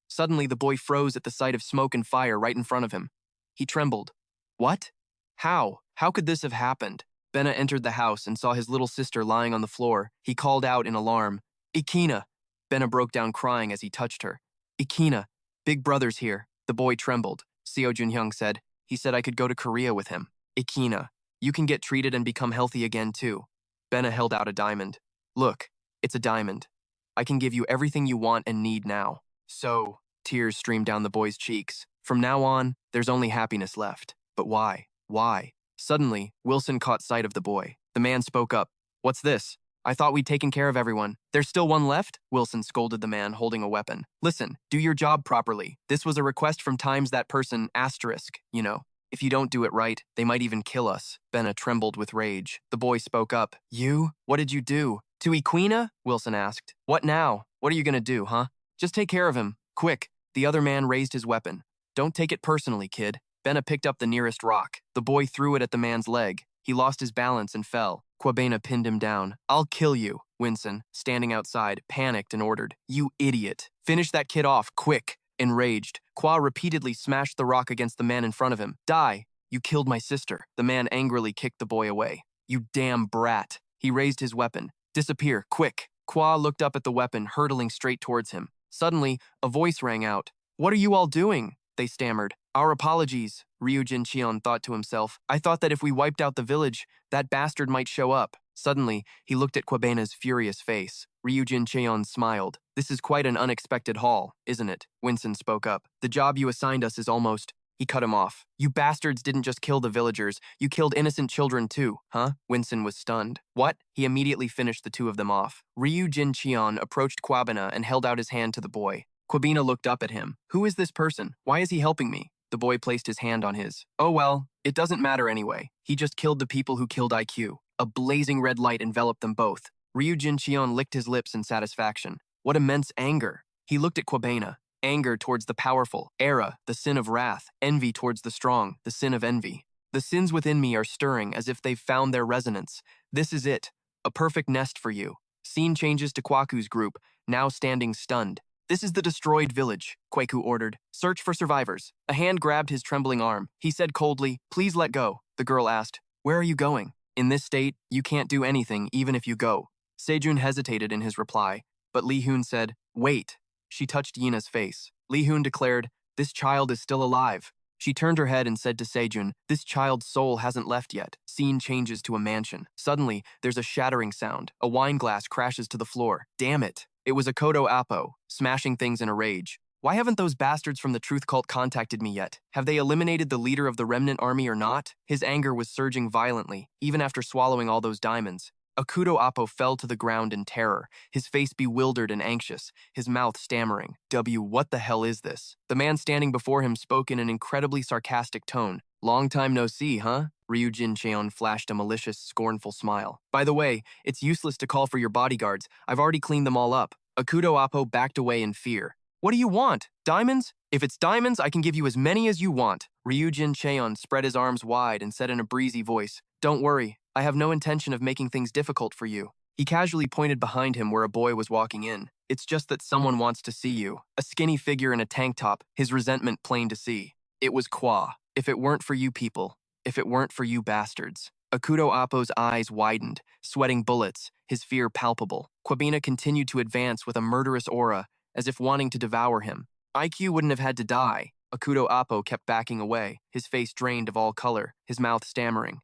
S1: Suddenly the boy froze at the sight of smoke and fire right in front of him. He trembled. "What? How? How could this have happened?" Benna entered the house and saw his little sister lying on the floor. He called out in alarm, "Ikina!" Benna broke down crying as he touched her. "Ikina, Big Brother's here." The boy trembled. Seo Junhyung said, "He said I could go to Korea with him." "Ikina, you can get treated and become healthy again too." Benna held out a diamond. "Look, it's a diamond. I can give you everything you want and need now." So, tears streamed down the boy's cheeks. From now on, there's only happiness left. But why? Why? Suddenly, Wilson caught sight of the boy. The man spoke up. "What's this? I thought we'd taken care of everyone. There's still one left?" Wilson scolded the man holding a weapon. "Listen, do your job properly. This was a request from times that person, asterisk, you know. If you don't do it right, they might even kill us." Benna trembled with rage. The boy spoke up. "You? What did you do?" "To Equina?" Wilson asked. "What now? What are you gonna do, huh?" Just take care of him. Quick. The other man raised his weapon. Don't take it personally, kid. Bena picked up the nearest rock. The boy threw it at the man's leg. He lost his balance and fell. Kwabena pinned him down. I'll kill you. Winson, standing outside, panicked and ordered, You idiot. Finish that kid off, quick. Enraged, Kwa repeatedly smashed the rock against the man in front of him. Die. You killed my sister. The man angrily kicked the boy away. You damn brat. He raised his weapon. Disappear, quick. Kwa looked up at the weapon, hurtling straight towards him. Suddenly, a voice rang out. What are you all doing? They stammered. Our apologies, Ryujin Cheon thought to himself. I thought that if we wiped out the village, that bastard might show up. Suddenly, he looked at Kwabena's furious face. Ryujin Cheon smiled. This is quite an unexpected haul, isn't it? Winson spoke up. The job you assigned us is almost... He cut him off. You bastards didn't just kill the villagers, you killed innocent children too, huh? Winson was stunned. What? He immediately finished the two of them off. Ryujin Cheon approached Kwabena and held out his hand to the boy. Kwabena looked up at him. Who is this person? Why is he helping me? The boy placed his hand on his. Oh well, it doesn't matter anyway. He just killed the people who killed IQ. A blazing red light enveloped them both. Ryujin Cheon licked his lips in satisfaction. What immense anger. He looked at Kwabena. Anger towards the powerful, Era, the sin of wrath, envy towards the strong, the sin of envy. The sins within me are stirring as if they've found their resonance. This is it. A perfect nest for you. Scene changes to Kwaku's group, now standing stunned. This is the destroyed village, Kwaku ordered. Search for survivors. A hand grabbed his trembling arm. He said coldly, Please let go. The girl asked, Where are you going? In this state, you can't do anything even if you go. Sejun hesitated in his reply, but Lee Hoon said, Wait. She touched Yina's face. Lee Hoon declared, This child is still alive. She turned her head and said to Sejun, This child's soul hasn't left yet. Scene changes to a mansion. Suddenly, there's a shattering sound. A wine glass crashes to the floor. Damn it. It was Akodo Apo, smashing things in a rage. Why haven't those bastards from the Truth Cult contacted me yet? Have they eliminated the leader of the remnant army or not? His anger was surging violently, even after swallowing all those diamonds. Akudo Apo fell to the ground in terror, his face bewildered and anxious, his mouth stammering. What the hell is this? The man standing before him spoke in an incredibly sarcastic tone. Long time no see, huh? Ryujin Cheon flashed a malicious, scornful smile. By the way, it's useless to call for your bodyguards. I've already cleaned them all up. Akudo Apo backed away in fear. What do you want? Diamonds? If it's diamonds, I can give you as many as you want. Ryujin Cheon spread his arms wide and said in a breezy voice, Don't worry. I have no intention of making things difficult for you. He casually pointed behind him where a boy was walking in. It's just that someone wants to see you. A skinny figure in a tank top, his resentment plain to see. It was Kwa. If it weren't for you people, if it weren't for you bastards. Akudo Apo's eyes widened, sweating bullets, his fear palpable. Kwabena continued to advance with a murderous aura, as if wanting to devour him. IQ wouldn't have had to die. Akudo Apo kept backing away, his face drained of all color, his mouth stammering.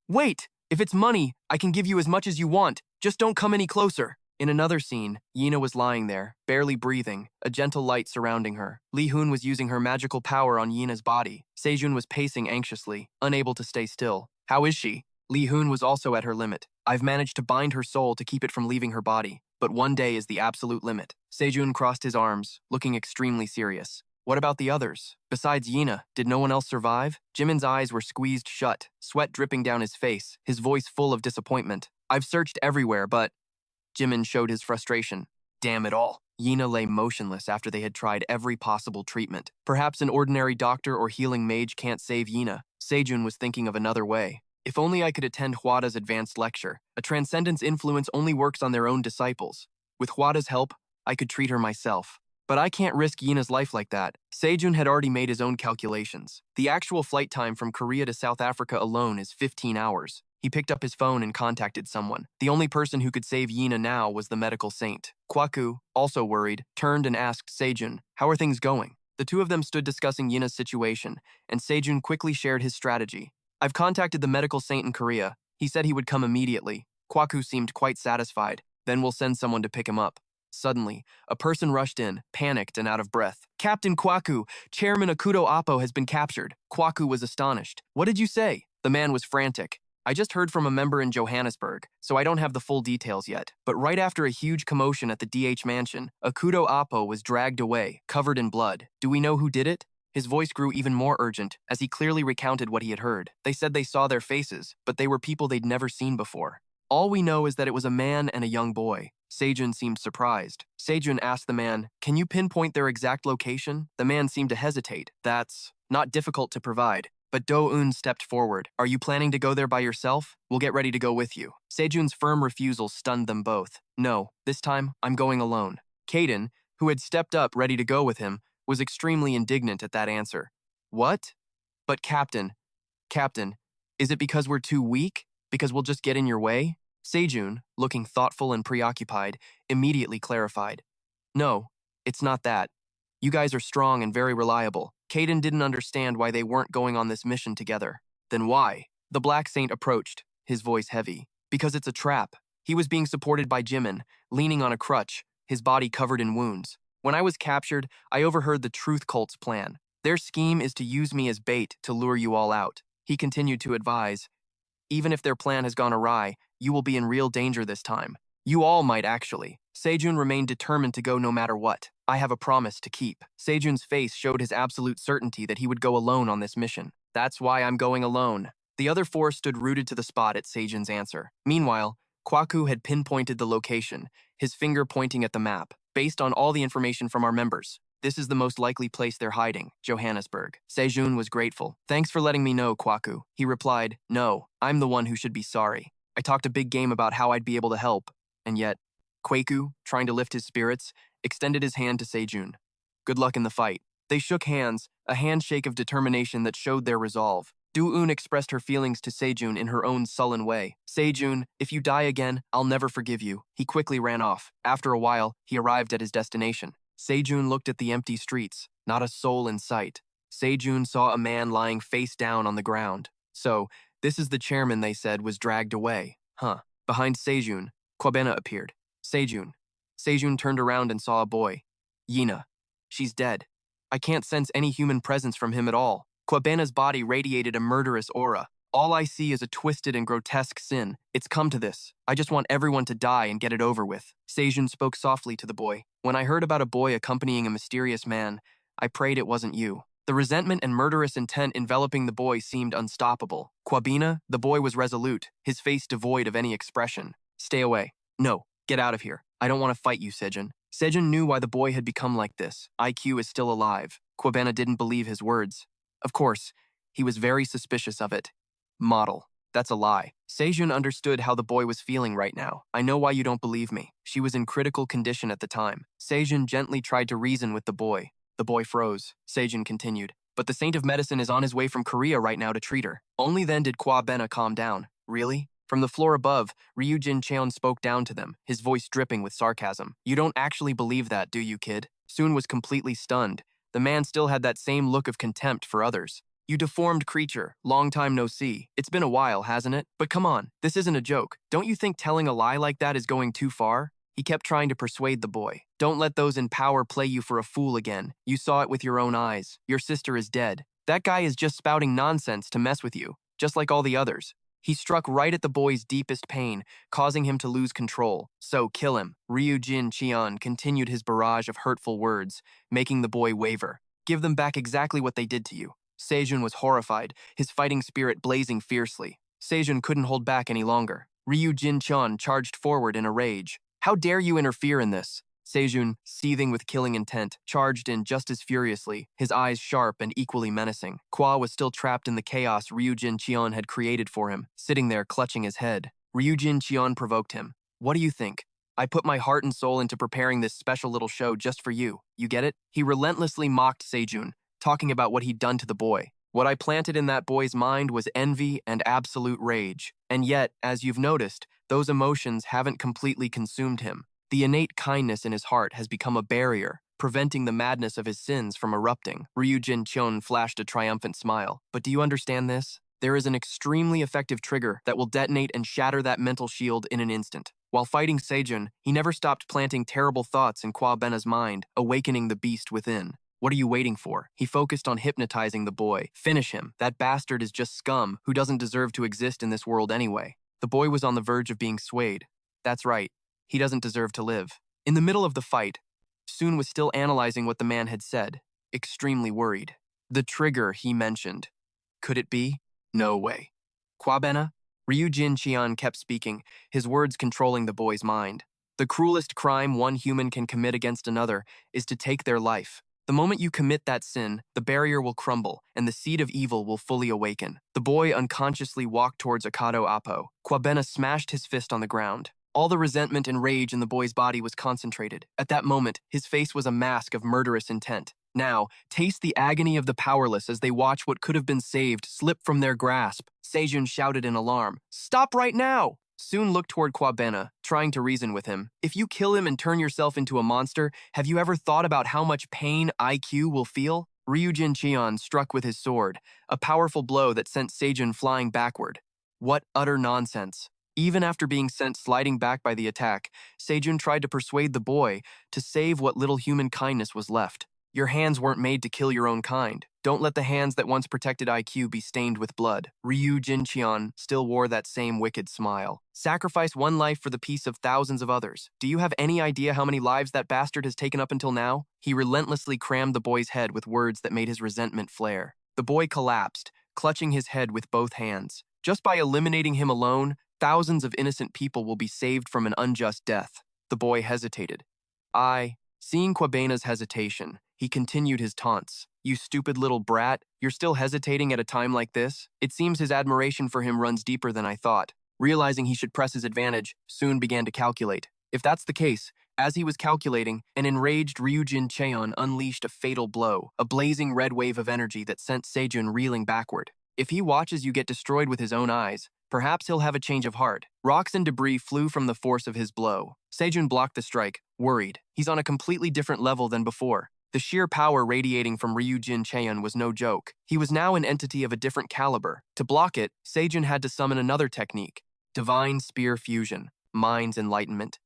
S1: Wait! If it's money, I can give you as much as you want. Just don't come any closer. In another scene, Yina was lying there, barely breathing, a gentle light surrounding her. Lee Hoon was using her magical power on Yina's body. Sejun was pacing anxiously, unable to stay still. How is she? Lee Hoon was also at her limit. I've managed to bind her soul to keep it from leaving her body, but one day is the absolute limit. Sejun crossed his arms, looking extremely serious. What about the others? Besides Yina, did no one else survive? Jimin's eyes were squeezed shut, sweat dripping down his face, his voice full of disappointment. I've searched everywhere, but... Jimin showed his frustration. Damn it all. Yina lay motionless after they had tried every possible treatment. Perhaps an ordinary doctor or healing mage can't save Yina. Sejun was thinking of another way. If only I could attend Hwada's advanced lecture. A Transcendent's influence only works on their own disciples. With Hwada's help, I could treat her myself. But I can't risk Yina's life like that. Sejun had already made his own calculations. The actual flight time from Korea to South Africa alone is 15 hours. He picked up his phone and contacted someone. The only person who could save Yina now was the medical saint. Kwaku, also worried, turned and asked Sejun, How are things going? The two of them stood discussing Yina's situation, and Sejun quickly shared his strategy. I've contacted the medical saint in Korea. He said he would come immediately. Kwaku seemed quite satisfied. Then we'll send someone to pick him up. Suddenly, a person rushed in, panicked and out of breath. Captain Kwaku, Chairman Akudo Apo has been captured. Kwaku was astonished. What did you say? The man was frantic. I just heard from a member in Johannesburg, so I don't have the full details yet. But right after a huge commotion at the DH mansion, Akudo Apo was dragged away, covered in blood. Do we know who did it? His voice grew even more urgent as he clearly recounted what he had heard. They said they saw their faces, but they were people they'd never seen before. All we know is that it was a man and a young boy. Sejun seemed surprised. Sejun asked the man, "Can you pinpoint their exact location?" The man seemed to hesitate. "That's not difficult to provide." But Do-eun stepped forward. "Are you planning to go there by yourself? We'll get ready to go with you." Sejun's firm refusal stunned them both. "No, this time I'm going alone." Kaden, who had stepped up ready to go with him, was extremely indignant at that answer. "What? But Captain, is it because we're too weak? Because we'll just get in your way?" Sejun, looking thoughtful and preoccupied, immediately clarified. "No, it's not that. You guys are strong and very reliable." Kaden didn't understand why they weren't going on this mission together. "Then why?" The Black Saint approached, his voice heavy. "Because it's a trap." He was being supported by Jimin, leaning on a crutch, his body covered in wounds. "When I was captured, I overheard the Truth Cult's plan. Their scheme is to use me as bait to lure you all out." He continued to advise, "Even if their plan has gone awry, you will be in real danger this time. You all might actually." Sejun remained determined to go no matter what. "I have a promise to keep." Sejun's face showed his absolute certainty that he would go alone on this mission. "That's why I'm going alone." The other four stood rooted to the spot at Sejun's answer. Meanwhile, Kwaku had pinpointed the location, his finger pointing at the map. "Based on all the information from our members, this is the most likely place they're hiding, Johannesburg." Sejun was grateful. "Thanks for letting me know, Kwaku." He replied, "No, I'm the one who should be sorry. I talked a big game about how I'd be able to help, and yet..." Kwaku, trying to lift his spirits, extended his hand to Sejun. "Good luck in the fight." They shook hands, a handshake of determination that showed their resolve. Do-eun expressed her feelings to Sejun in her own sullen way. "Sejun, if you die again, I'll never forgive you." He quickly ran off. After a while, he arrived at his destination. Sejun looked at the empty streets, not a soul in sight. Sejun saw a man lying face down on the ground. "So, this is the chairman they said was dragged away. Huh." Behind Sejun, Kwabena appeared. Sejun turned around and saw a boy. "Yina. She's dead. I can't sense any human presence from him at all." Kwabena's body radiated a murderous aura. "All I see is a twisted and grotesque sin. It's come to this. I just want everyone to die and get it over with." Sejun spoke softly to the boy. "When I heard about a boy accompanying a mysterious man, I prayed it wasn't you." The resentment and murderous intent enveloping the boy seemed unstoppable. Kwabena, the boy was resolute, his face devoid of any expression. "Stay away." "No, get out of here. I don't want to fight you, Sejun." Sejun knew why the boy had become like this. IQ is still alive. Kwabena didn't believe his words. Of course, he was very suspicious of it. Model. That's a lie. Sejun understood how the boy was feeling right now. "I know why you don't believe me." She was in critical condition at the time. Sejun gently tried to reason with the boy. The boy froze. Sejun continued, "But the Saint of Medicine is on his way from Korea right now to treat her." Only then did Kwabena calm down. "Really?" From the floor above, Ryujin Cheon spoke down to them, his voice dripping with sarcasm. "You don't actually believe that, do you, kid?" Soon was completely stunned. The man still had that same look of contempt for others. "You deformed creature, long time no see. It's been a while, hasn't it? But come on, this isn't a joke. Don't you think telling a lie like that is going too far?" He kept trying to persuade the boy. "Don't let those in power play you for a fool again. You saw it with your own eyes. Your sister is dead. That guy is just spouting nonsense to mess with you, just like all the others." He struck right at the boy's deepest pain, causing him to lose control. "So kill him." Ryujin Cheon continued his barrage of hurtful words, making the boy waver. "Give them back exactly what they did to you." Sejun was horrified, his fighting spirit blazing fiercely. Sejun couldn't hold back any longer. Ryujin Cheon charged forward in a rage. "How dare you interfere in this?" Sejun, seething with killing intent, charged in just as furiously, his eyes sharp and equally menacing. Kwa was still trapped in the chaos Ryujin Cheon had created for him, sitting there clutching his head. Ryujin Cheon provoked him. "What do you think? I put my heart and soul into preparing this special little show just for you. You get it?" He relentlessly mocked Sejun, talking about what he'd done to the boy. "What I planted in that boy's mind was envy and absolute rage. And yet, as you've noticed, those emotions haven't completely consumed him. The innate kindness in his heart has become a barrier, preventing the madness of his sins from erupting." Ryujin Cheon flashed a triumphant smile. "But do you understand this? There is an extremely effective trigger that will detonate and shatter that mental shield in an instant." While fighting Sejun, he never stopped planting terrible thoughts in Kwabena's mind, awakening the beast within. "What are you waiting for?" He focused on hypnotizing the boy. "Finish him. That bastard is just scum who doesn't deserve to exist in this world anyway." The boy was on the verge of being swayed. "That's right. He doesn't deserve to live." In the middle of the fight, Soon was still analyzing what the man had said, extremely worried. "The trigger he mentioned. Could it be? No way." "Kwabena?" Ryujin Cheon kept speaking, his words controlling the boy's mind. The cruelest crime one human can commit against another is to take their life. The moment you commit that sin, the barrier will crumble, and the seed of evil will fully awaken. The boy unconsciously walked towards Akado Apo. Kwabena smashed his fist on the ground. All the resentment and rage in the boy's body was concentrated. At that moment, his face was a mask of murderous intent. Now, taste the agony of the powerless as they watch what could have been saved slip from their grasp. Sejun shouted in alarm, "Stop right now!" Soon looked toward Kwabena, trying to reason with him. If you kill him and turn yourself into a monster, have you ever thought about how much pain IQ will feel? Ryujin Cheon struck with his sword, a powerful blow that sent Sejun flying backward. What utter nonsense. Even after being sent sliding back by the attack, Sejun tried to persuade the boy to save what little human kindness was left. Your hands weren't made to kill your own kind. Don't let the hands that once protected IQ be stained with blood. Ryu Jincheon still wore that same wicked smile. Sacrifice one life for the peace of thousands of others. Do you have any idea how many lives that bastard has taken up until now? He relentlessly crammed the boy's head with words that made his resentment flare. The boy collapsed, clutching his head with both hands. Just by eliminating him alone, thousands of innocent people will be saved from an unjust death. The boy hesitated. Seeing Kwabena's hesitation, he continued his taunts. You stupid little brat, you're still hesitating at a time like this? It seems his admiration for him runs deeper than I thought. Realizing he should press his advantage, Soon began to calculate. If that's the case, as he was calculating, an enraged Ryujin Cheon unleashed a fatal blow, a blazing red wave of energy that sent Sejun reeling backward. If he watches you get destroyed with his own eyes, perhaps he'll have a change of heart. Rocks and debris flew from the force of his blow. Sejun blocked the strike, worried. He's on a completely different level than before. The sheer power radiating from Ryujin Cheon was no joke. He was now an entity of a different caliber. To block it, Sejun had to summon another technique. Divine Spear Fusion, Mind's Enlightenment.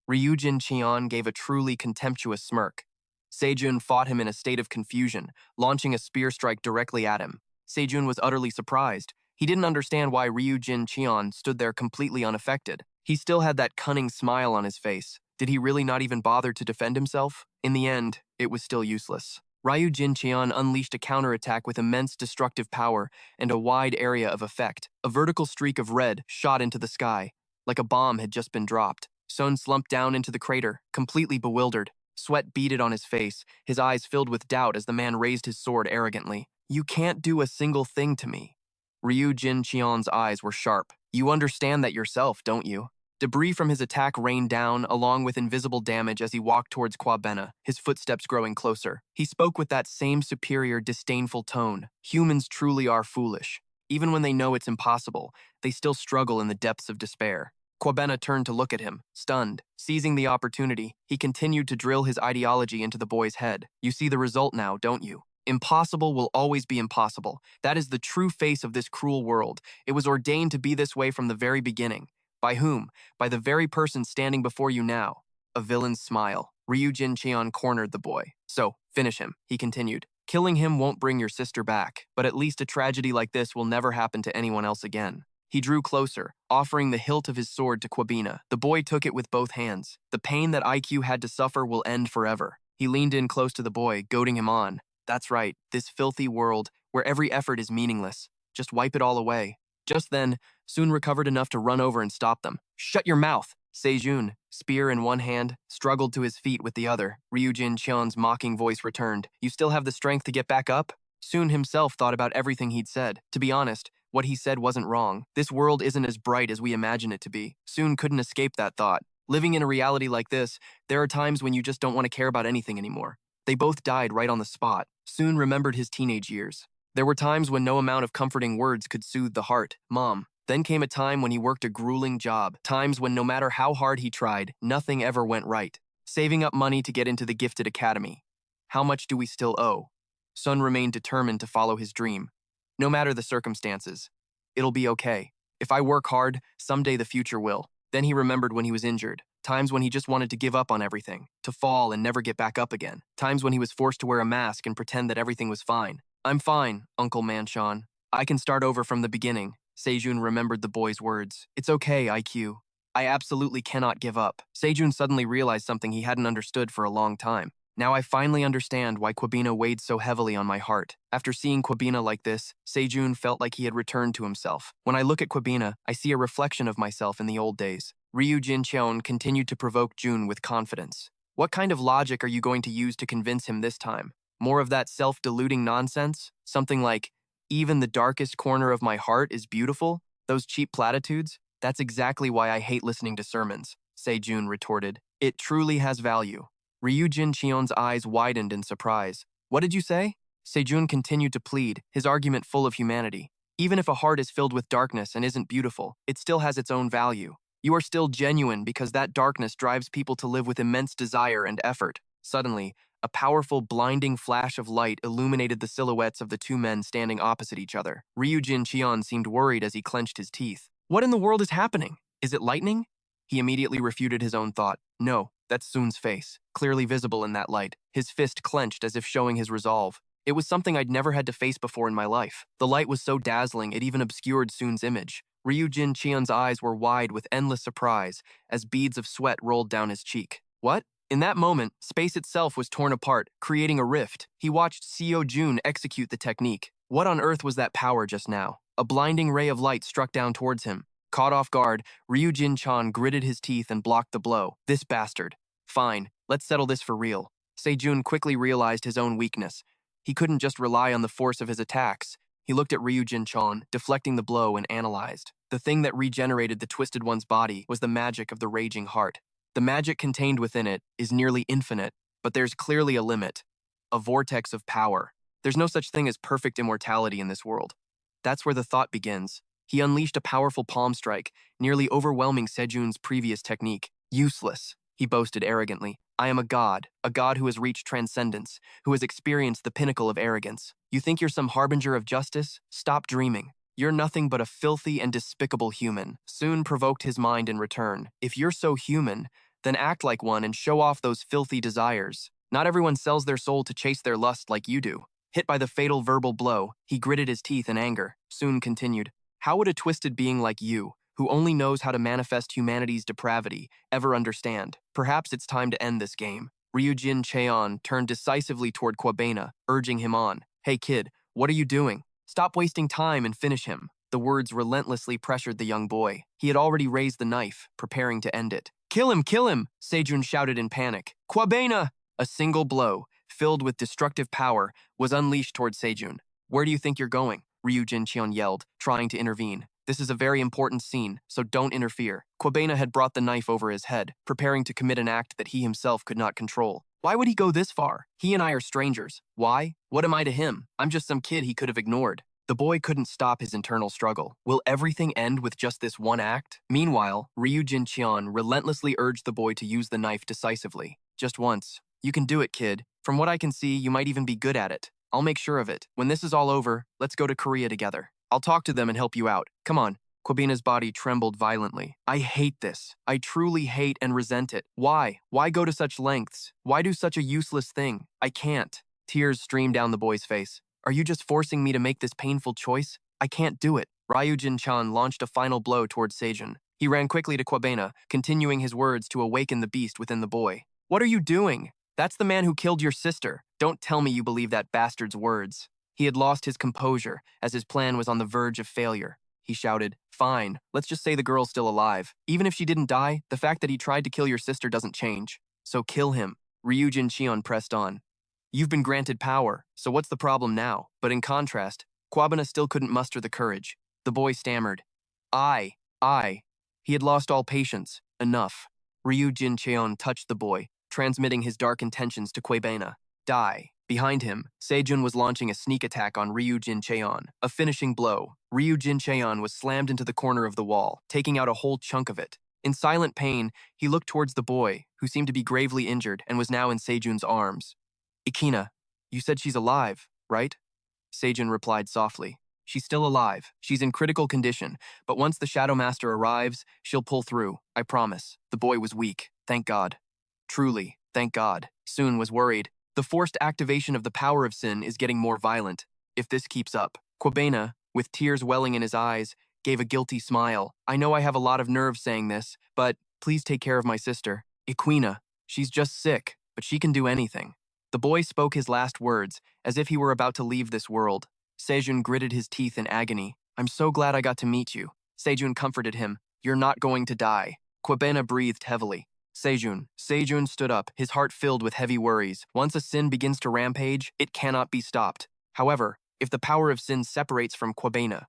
S1: Ryujin Cheon gave a truly contemptuous smirk. Sejun fought him in a state of confusion, launching a spear strike directly at him. Sejun was utterly surprised. He didn't understand why Ryujin Cheon stood there completely unaffected. He still had that cunning smile on his face. Did he really not even bother to defend himself? In the end, it was still useless. Ryujin Cheon unleashed a counterattack with immense destructive power and a wide area of effect. A vertical streak of red shot into the sky, like a bomb had just been dropped. Sun slumped down into the crater, completely bewildered. Sweat beaded on his face, his eyes filled with doubt as the man raised his sword arrogantly. You can't do a single thing to me. Ryujin Cheon's eyes were sharp. You understand that yourself, don't you? Debris from his attack rained down, along with invisible damage as he walked towards Kwabena, his footsteps growing closer. He spoke with that same superior, disdainful tone. Humans truly are foolish. Even when they know it's impossible, they still struggle in the depths of despair. Kwabena turned to look at him, stunned. Seizing the opportunity, he continued to drill his ideology into the boy's head. You see the result now, don't you? Impossible will always be impossible. That is the true face of this cruel world. It was ordained to be this way from the very beginning. By whom? By the very person standing before you now. A villain's smile. Ryujin Cheon cornered the boy. So, finish him, he continued. Killing him won't bring your sister back, but at least a tragedy like this will never happen to anyone else again. He drew closer, offering the hilt of his sword to Kwabena. The boy took it with both hands. The pain that IQ had to suffer will end forever. He leaned in close to the boy, goading him on. That's right, this filthy world, where every effort is meaningless. Just wipe it all away. Just then, Soon recovered enough to run over and stop them. Shut your mouth! Sejun, spear in one hand, struggled to his feet with the other. Ryujin Cheon's mocking voice returned. You still have the strength to get back up? Soon himself thought about everything he'd said. To be honest, what he said wasn't wrong. This world isn't as bright as we imagine it to be. Soon couldn't escape that thought. Living in a reality like this, there are times when you just don't want to care about anything anymore. They both died right on the spot. Soon remembered his teenage years. There were times when no amount of comforting words could soothe the heart. Mom. Then came a time when he worked a grueling job. Times when no matter how hard he tried, nothing ever went right. Saving up money to get into the gifted academy. How much do we still owe? Sun remained determined to follow his dream. No matter the circumstances. It'll be okay. If I work hard, someday the future will. Then he remembered when he was injured. Times when he just wanted to give up on everything. To fall and never get back up again. Times when he was forced to wear a mask and pretend that everything was fine. I'm fine, Uncle Manchon. I can start over from the beginning. Sejun remembered the boy's words. It's okay, IQ. I absolutely cannot give up. Sejun suddenly realized something he hadn't understood for a long time. Now I finally understand why Kwabena weighed so heavily on my heart. After seeing Kwabena like this, Sejun felt like he had returned to himself. When I look at Kwabena, I see a reflection of myself in the old days. Ryu Jin-cheon continued to provoke Jun with confidence. What kind of logic are you going to use to convince him this time? More of that self-deluding nonsense? Something like, even the darkest corner of my heart is beautiful? Those cheap platitudes? That's exactly why I hate listening to sermons, Sejun retorted. It truly has value. Ryu Jin-cheon's eyes widened in surprise. What did you say? Sejun continued to plead, his argument full of humanity. Even if a heart is filled with darkness and isn't beautiful, it still has its own value. You are still genuine because that darkness drives people to live with immense desire and effort. Suddenly, a powerful, blinding flash of light illuminated the silhouettes of the two men standing opposite each other. Ryu Jin-cheon seemed worried as he clenched his teeth. What in the world is happening? Is it lightning? He immediately refuted his own thought. No, that's Soon's face, clearly visible in that light, his fist clenched as if showing his resolve. It was something I'd never had to face before in my life. The light was so dazzling it even obscured Soon's image. Ryu Jin-cheon's eyes were wide with endless surprise as beads of sweat rolled down his cheek. What? In that moment, space itself was torn apart, creating a rift. He watched Seo Jun execute the technique. What on earth was that power just now? A blinding ray of light struck down towards him. Caught off guard, Ryu Jin-cheon gritted his teeth and blocked the blow. This bastard. Fine, let's settle this for real. Sejun quickly realized his own weakness. He couldn't just rely on the force of his attacks. He looked at Ryu Jin-cheon, deflecting the blow, and analyzed. The thing that regenerated the Twisted One's body was the magic of the Raging Heart. The magic contained within it is nearly infinite, but there's clearly a limit. A vortex of power. There's no such thing as perfect immortality in this world. That's where the thought begins. He unleashed a powerful palm strike, nearly overwhelming Sejun's previous technique. Useless, he boasted arrogantly. I am a god who has reached transcendence, who has experienced the pinnacle of arrogance. You think you're some harbinger of justice? Stop dreaming. You're nothing but a filthy and despicable human. Soon provoked his mind in return. If you're so human, then act like one and show off those filthy desires. Not everyone sells their soul to chase their lust like you do. Hit by the fatal verbal blow, he gritted his teeth in anger. Soon continued, how would a twisted being like you, who only knows how to manifest humanity's depravity, ever understand? Perhaps it's time to end this game. Ryu Jin-cheon turned decisively toward Kwabena, urging him on. Hey kid, what are you doing? Stop wasting time and finish him. The words relentlessly pressured the young boy. He had already raised the knife, preparing to end it. Kill him, Sejun shouted in panic. Kwabena! A single blow, filled with destructive power, was unleashed toward Sejun. Where do you think you're going? Ryu Jin-cheon yelled, trying to intervene. This is a very important scene, so don't interfere. Kwabena had brought the knife over his head, preparing to commit an act that he himself could not control. Why would he go this far? He and I are strangers. Why? What am I to him? I'm just some kid he could have ignored. The boy couldn't stop his internal struggle. Will everything end with just this one act? Meanwhile, Ryu Jin-cheon relentlessly urged the boy to use the knife decisively. Just once. You can do it, kid. From what I can see, you might even be good at it. I'll make sure of it. When this is all over, let's go to Korea together. I'll talk to them and help you out. Come on. Kwabena's body trembled violently. I hate this. I truly hate and resent it. Why? Why go to such lengths? Why do such a useless thing? I can't. Tears streamed down the boy's face. Are you just forcing me to make this painful choice? I can't do it. Ryu Jin-cheon launched a final blow towards Sejun. He ran quickly to Kwabena, continuing his words to awaken the beast within the boy. What are you doing? That's the man who killed your sister. Don't tell me you believe that bastard's words. He had lost his composure, as his plan was on the verge of failure. He shouted, Fine, let's just say the girl's still alive. Even if she didn't die, the fact that he tried to kill your sister doesn't change. So kill him. Ryu Jin-cheon pressed on. You've been granted power, so what's the problem now? But in contrast, Kwabena still couldn't muster the courage. The boy stammered. I. He had lost all patience. Enough. Ryu Jin-cheon touched the boy, transmitting his dark intentions to Kwabena. Die. Behind him, Sejun was launching a sneak attack on Ryu Jin-cheon. A finishing blow. Ryu Jin-cheon was slammed into the corner of the wall, taking out a whole chunk of it. In silent pain, he looked towards the boy, who seemed to be gravely injured and was now in Sejun's arms. Ikina, you said she's alive, right? Sejun replied softly. She's still alive. She's in critical condition, but once the Shadow Master arrives, she'll pull through, I promise. The boy was weak, thank God. Truly, thank God. Soon was worried. The forced activation of the power of sin is getting more violent. If this keeps up. Kwabena, with tears welling in his eyes, gave a guilty smile. I know I have a lot of nerve saying this, but please take care of my sister. Iquina. She's just sick, but she can do anything. The boy spoke his last words, as if he were about to leave this world. Sejun gritted his teeth in agony. I'm so glad I got to meet you. Sejun comforted him. You're not going to die. Kwabena breathed heavily. Sejun stood up, his heart filled with heavy worries. Once a sin begins to rampage, it cannot be stopped. However, if the power of sin separates from Kwabena,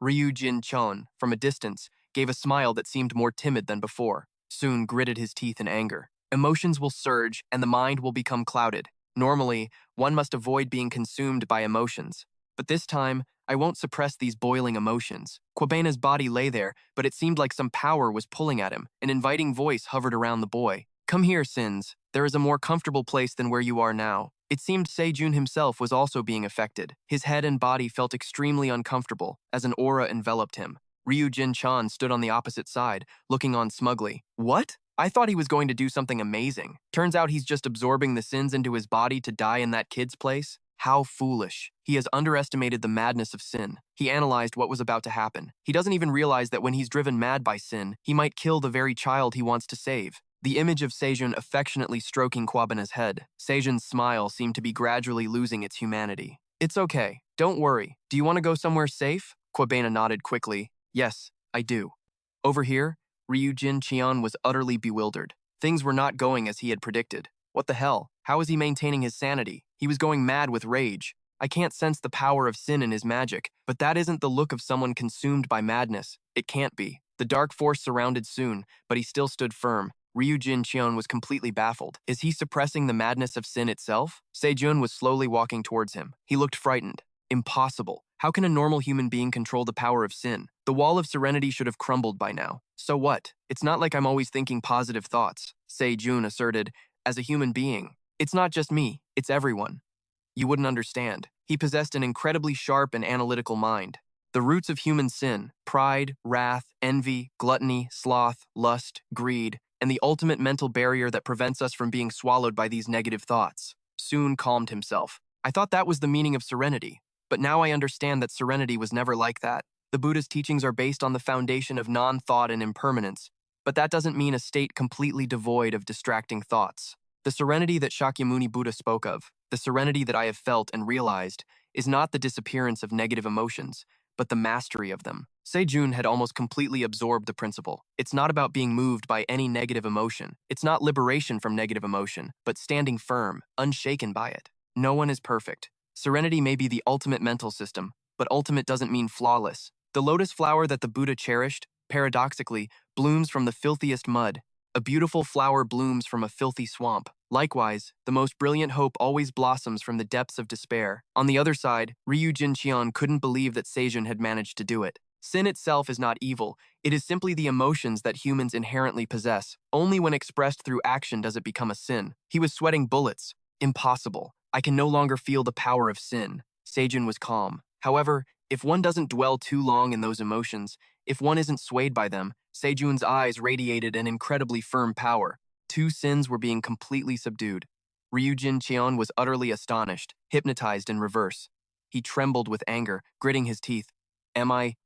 S1: Ryu Jin-chun, from a distance, gave a smile that seemed more timid than before. Soon gritted his teeth in anger. Emotions will surge, and the mind will become clouded. Normally, one must avoid being consumed by emotions. But this time, I won't suppress these boiling emotions. Kwabena's body lay there, but it seemed like some power was pulling at him. An inviting voice hovered around the boy. Come here, Sins. There is a more comfortable place than where you are now. It seemed Sejun himself was also being affected. His head and body felt extremely uncomfortable as an aura enveloped him. Ryu Jin-chan stood on the opposite side, looking on smugly. What? I thought he was going to do something amazing. Turns out he's just absorbing the sins into his body to die in that kid's place? How foolish. He has underestimated the madness of sin. He analyzed what was about to happen. He doesn't even realize that when he's driven mad by sin, he might kill the very child he wants to save. The image of Sejun affectionately stroking Kwabena's head. Sejun's smile seemed to be gradually losing its humanity. It's okay. Don't worry. Do you want to go somewhere safe? Kwabena nodded quickly. Yes, I do. Over here, Ryu Jin-cheon was utterly bewildered. Things were not going as he had predicted. What the hell? How is he maintaining his sanity? He was going mad with rage. I can't sense the power of sin in his magic, but that isn't the look of someone consumed by madness. It can't be. The dark force surrounded soon, but he still stood firm. Ryu Jin-cheon was completely baffled. Is he suppressing the madness of sin itself? Sejun was slowly walking towards him. He looked frightened. Impossible. How can a normal human being control the power of sin? The wall of serenity should have crumbled by now. So what? It's not like I'm always thinking positive thoughts, Sejun asserted. As a human being, it's not just me, it's everyone. You wouldn't understand. He possessed an incredibly sharp and analytical mind. The roots of human sin, pride, wrath, envy, gluttony, sloth, lust, greed, and the ultimate mental barrier that prevents us from being swallowed by these negative thoughts. Soon calmed himself. I thought that was the meaning of serenity, but now I understand that serenity was never like that. The Buddha's teachings are based on the foundation of non-thought and impermanence, but that doesn't mean a state completely devoid of distracting thoughts. The serenity that Shakyamuni Buddha spoke of, the serenity that I have felt and realized, is not the disappearance of negative emotions, but the mastery of them. Sejun had almost completely absorbed the principle. It's not about being moved by any negative emotion. It's not liberation from negative emotion, but standing firm, unshaken by it. No one is perfect. Serenity may be the ultimate mental system, but ultimate doesn't mean flawless. The lotus flower that the Buddha cherished, paradoxically, blooms from the filthiest mud. A beautiful flower blooms from a filthy swamp. Likewise, the most brilliant hope always blossoms from the depths of despair. On the other side, Ryu Jin-cheon couldn't believe that Sejun had managed to do it. Sin itself is not evil. It is simply the emotions that humans inherently possess. Only when expressed through action does it become a sin. He was sweating bullets. Impossible. I can no longer feel the power of sin. Sejun was calm. However, if one doesn't dwell too long in those emotions, if one isn't swayed by them, Sejun's eyes radiated an incredibly firm power. Two sins were being completely subdued. Ryu Jin-cheon was utterly astonished, hypnotized in reverse. He trembled with anger, gritting his teeth. Am I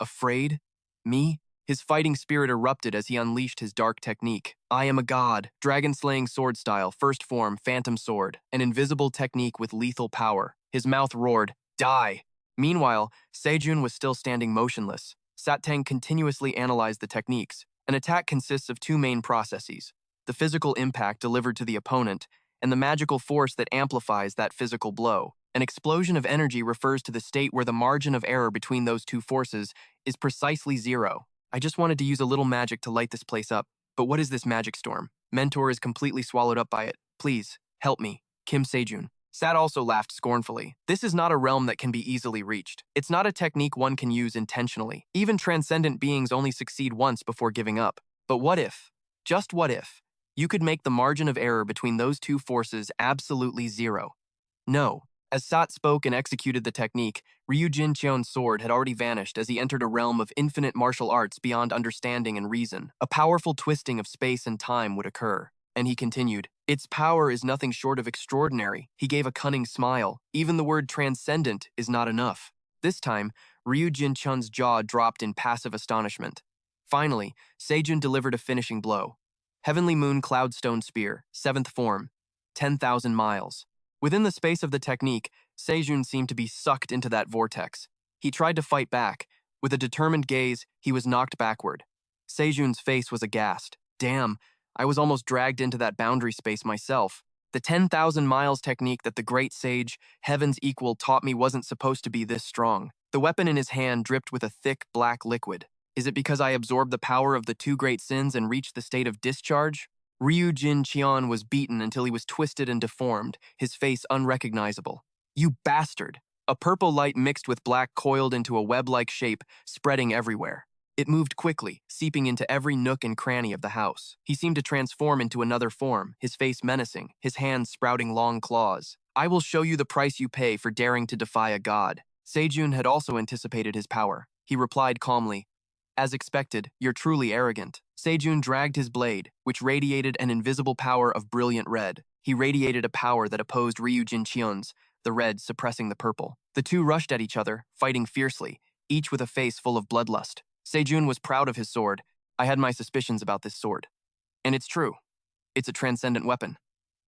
S1: afraid? Me? His fighting spirit erupted as he unleashed his dark technique. I am a god. Dragon-slaying sword style, first form, phantom sword. An invisible technique with lethal power. His mouth roared, die! Meanwhile, Sejun was still standing motionless. Sattang continuously analyzed the techniques. An attack consists of two main processes: the physical impact delivered to the opponent, and the magical force that amplifies that physical blow. An explosion of energy refers to the state where the margin of error between those two forces is precisely zero. I just wanted to use a little magic to light this place up, but what is this magic storm? Mentor is completely swallowed up by it. Please, help me. Kim Sejun. Sat also laughed scornfully. This is not a realm that can be easily reached. It's not a technique one can use intentionally. Even transcendent beings only succeed once before giving up. But what if, just what if, you could make the margin of error between those two forces absolutely zero? No. As Sat spoke and executed the technique, Ryu Jin-cheon's sword had already vanished as he entered a realm of infinite martial arts beyond understanding and reason. A powerful twisting of space and time would occur. And he continued, its power is nothing short of extraordinary. He gave a cunning smile. Even the word transcendent is not enough. This time, Ryu Jin-cheon's jaw dropped in passive astonishment. Finally, Sejun delivered a finishing blow. Heavenly Moon Cloudstone Spear, 7th form, 10,000 miles. Within the space of the technique, Sejun seemed to be sucked into that vortex. He tried to fight back. With a determined gaze, he was knocked backward. Sejun's face was aghast. Damn, I was almost dragged into that boundary space myself. The 10,000 miles technique that the great sage, Heaven's Equal, taught me wasn't supposed to be this strong. The weapon in his hand dripped with a thick, black liquid. Is it because I absorbed the power of the two great sins and reached the state of discharge? Ryu Jin Qian was beaten until he was twisted and deformed, his face unrecognizable. You bastard! A purple light mixed with black coiled into a web-like shape, spreading everywhere. It moved quickly, seeping into every nook and cranny of the house. He seemed to transform into another form, his face menacing, his hands sprouting long claws. I will show you the price you pay for daring to defy a god. Sejun had also anticipated his power. He replied calmly, as expected, you're truly arrogant. Sejun dragged his blade, which radiated an invisible power of brilliant red. He radiated a power that opposed Ryu Jin Qian's, the red suppressing the purple. The two rushed at each other, fighting fiercely, each with a face full of bloodlust. Sejun was proud of his sword. I had my suspicions about this sword. And it's true. It's a transcendent weapon.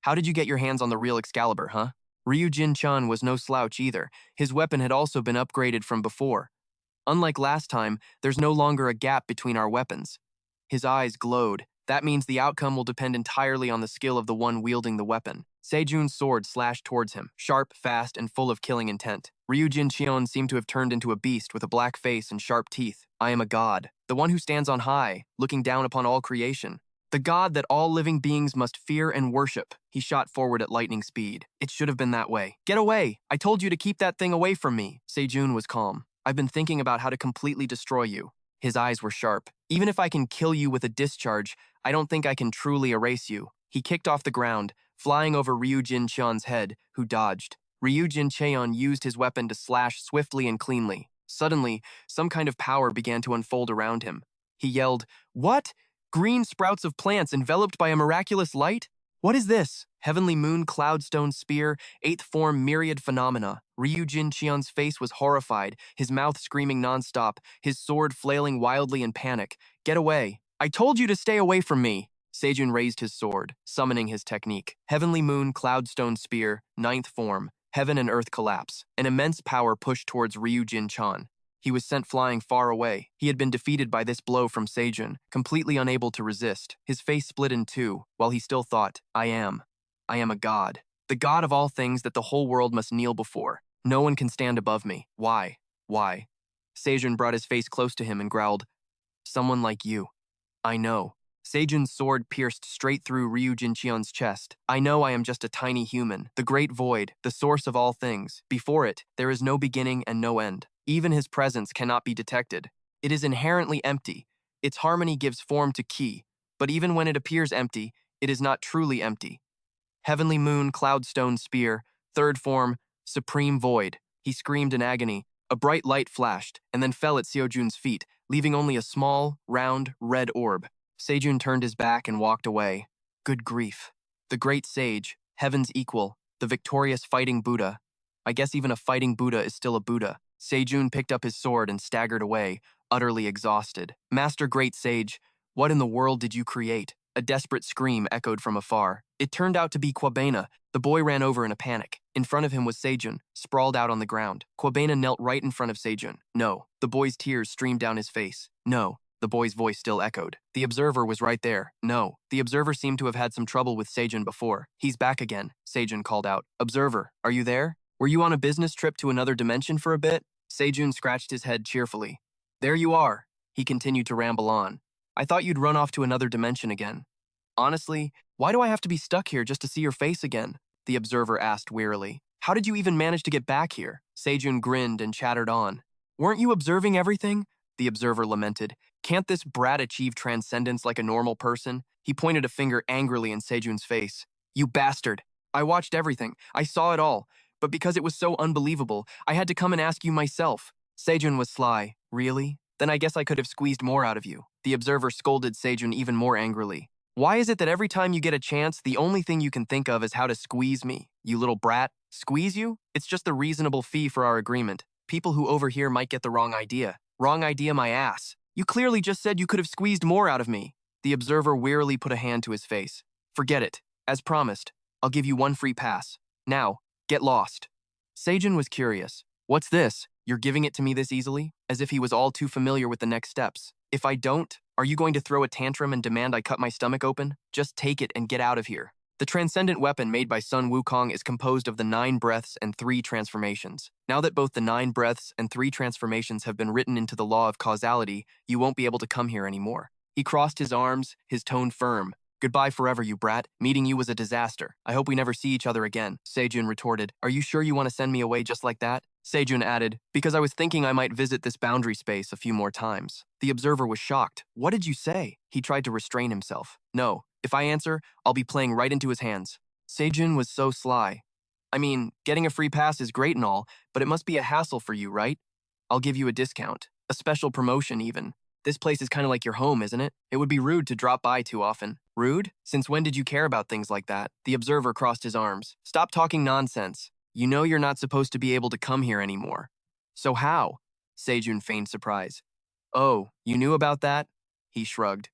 S1: How did you get your hands on the real Excalibur, huh? Ryu Jin Qian was no slouch either. His weapon had also been upgraded from before. Unlike last time, there's no longer a gap between our weapons. His eyes glowed. That means the outcome will depend entirely on the skill of the one wielding the weapon. Sejun's sword slashed towards him, sharp, fast, and full of killing intent. Ryu Jin Qian seemed to have turned into a beast with a black face and sharp teeth. I am a god, the one who stands on high, looking down upon all creation. The god that all living beings must fear and worship. He shot forward at lightning speed. It should have been that way. Get away! I told you to keep that thing away from me. Sejun was calm. I've been thinking about how to completely destroy you. His eyes were sharp. Even if I can kill you with a discharge, I don't think I can truly erase you. He kicked off the ground, flying over Ryu Jin Qian's head, who dodged. Ryu Jin Qian used his weapon to slash swiftly and cleanly. Suddenly, some kind of power began to unfold around him. He yelled, "What? Green sprouts of plants enveloped by a miraculous light? What is this? Heavenly Moon Cloudstone Spear, 8th Form Myriad Phenomena." Ryu Jin Qian's face was horrified, his mouth screaming nonstop, his sword flailing wildly in panic. Get away. I told you to stay away from me. Sejun raised his sword, summoning his technique. Heavenly Moon Cloudstone Spear, 9th Form. Heaven and earth collapse. An immense power pushed towards Ryu Jin Qian. He was sent flying far away. He had been defeated by this blow from Sejun, completely unable to resist. His face split in two, while he still thought, I am a god. The god of all things that the whole world must kneel before. No one can stand above me. Why? Why? Sejun brought his face close to him and growled, someone like you. I know. Sejun's sword pierced straight through Ryu Jin Qian's chest. I know I am just a tiny human, the great void, the source of all things. Before it, there is no beginning and no end. Even his presence cannot be detected. It is inherently empty. Its harmony gives form to Ki, but even when it appears empty, it is not truly empty. Heavenly Moon Cloudstone Spear, 3rd Form, Supreme Void. He screamed in agony. A bright light flashed, and then fell at Sejun's feet, leaving only a small, round, red orb. Sejun turned his back and walked away. Good grief. The great sage, Heaven's Equal, the victorious fighting Buddha. I guess even a fighting Buddha is still a Buddha. Sejun picked up his sword and staggered away, utterly exhausted. Master Great Sage, what in the world did you create? A desperate scream echoed from afar. It turned out to be Kwabena. The boy ran over in a panic. In front of him was Sejun, sprawled out on the ground. Kwabena knelt right in front of Sejun. No. The boy's tears streamed down his face. No. The boy's voice still echoed. The observer was right there. No. The observer seemed to have had some trouble with Sejun before. He's back again, Sejun called out. Observer, are you there? Were you on a business trip to another dimension for a bit? Sejun scratched his head cheerfully. There you are. He continued to ramble on. I thought you'd run off to another dimension again. Honestly, why do I have to be stuck here just to see your face again? The observer asked wearily. How did you even manage to get back here? Sejun grinned and chattered on. Weren't you observing everything? The observer lamented. Can't this brat achieve transcendence like a normal person? He pointed a finger angrily in Sejun's face. You bastard. I watched everything. I saw it all. But because it was so unbelievable, I had to come and ask you myself. Sejun was sly. Really? Then I guess I could have squeezed more out of you. The observer scolded Sejun even more angrily. Why is it that every time you get a chance, the only thing you can think of is how to squeeze me? You little brat. Squeeze you? It's just the reasonable fee for our agreement. People who overhear might get the wrong idea. Wrong idea, my ass. You clearly just said you could have squeezed more out of me. The observer wearily put a hand to his face. Forget it. As promised, I'll give you one free pass. Now, get lost. Sejun was curious. What's this? You're giving it to me this easily? As if he was all too familiar with the next steps. If I don't, are you going to throw a tantrum and demand I cut my stomach open? Just take it and get out of here. The Transcendent weapon made by Sun Wukong is composed of the 9 breaths and 3 transformations. Now that both the 9 breaths and 3 transformations have been written into the law of causality, you won't be able to come here anymore. He crossed his arms, his tone firm. Goodbye forever, you brat. Meeting you was a disaster. I hope we never see each other again. Sejun retorted. Are you sure you want to send me away just like that? Sejun added, because I was thinking I might visit this boundary space a few more times. The observer was shocked. What did you say? He tried to restrain himself. No. If I answer, I'll be playing right into his hands. Sejun was so sly. I mean, getting a free pass is great and all, but it must be a hassle for you, right? I'll give you a discount. A special promotion, even. This place is kind of like your home, isn't it? It would be rude to drop by too often. Rude? Since when did you care about things like that? The observer crossed his arms. Stop talking nonsense. You know you're not supposed to be able to come here anymore. So how? Sejun feigned surprise. Oh, you knew about that? He shrugged.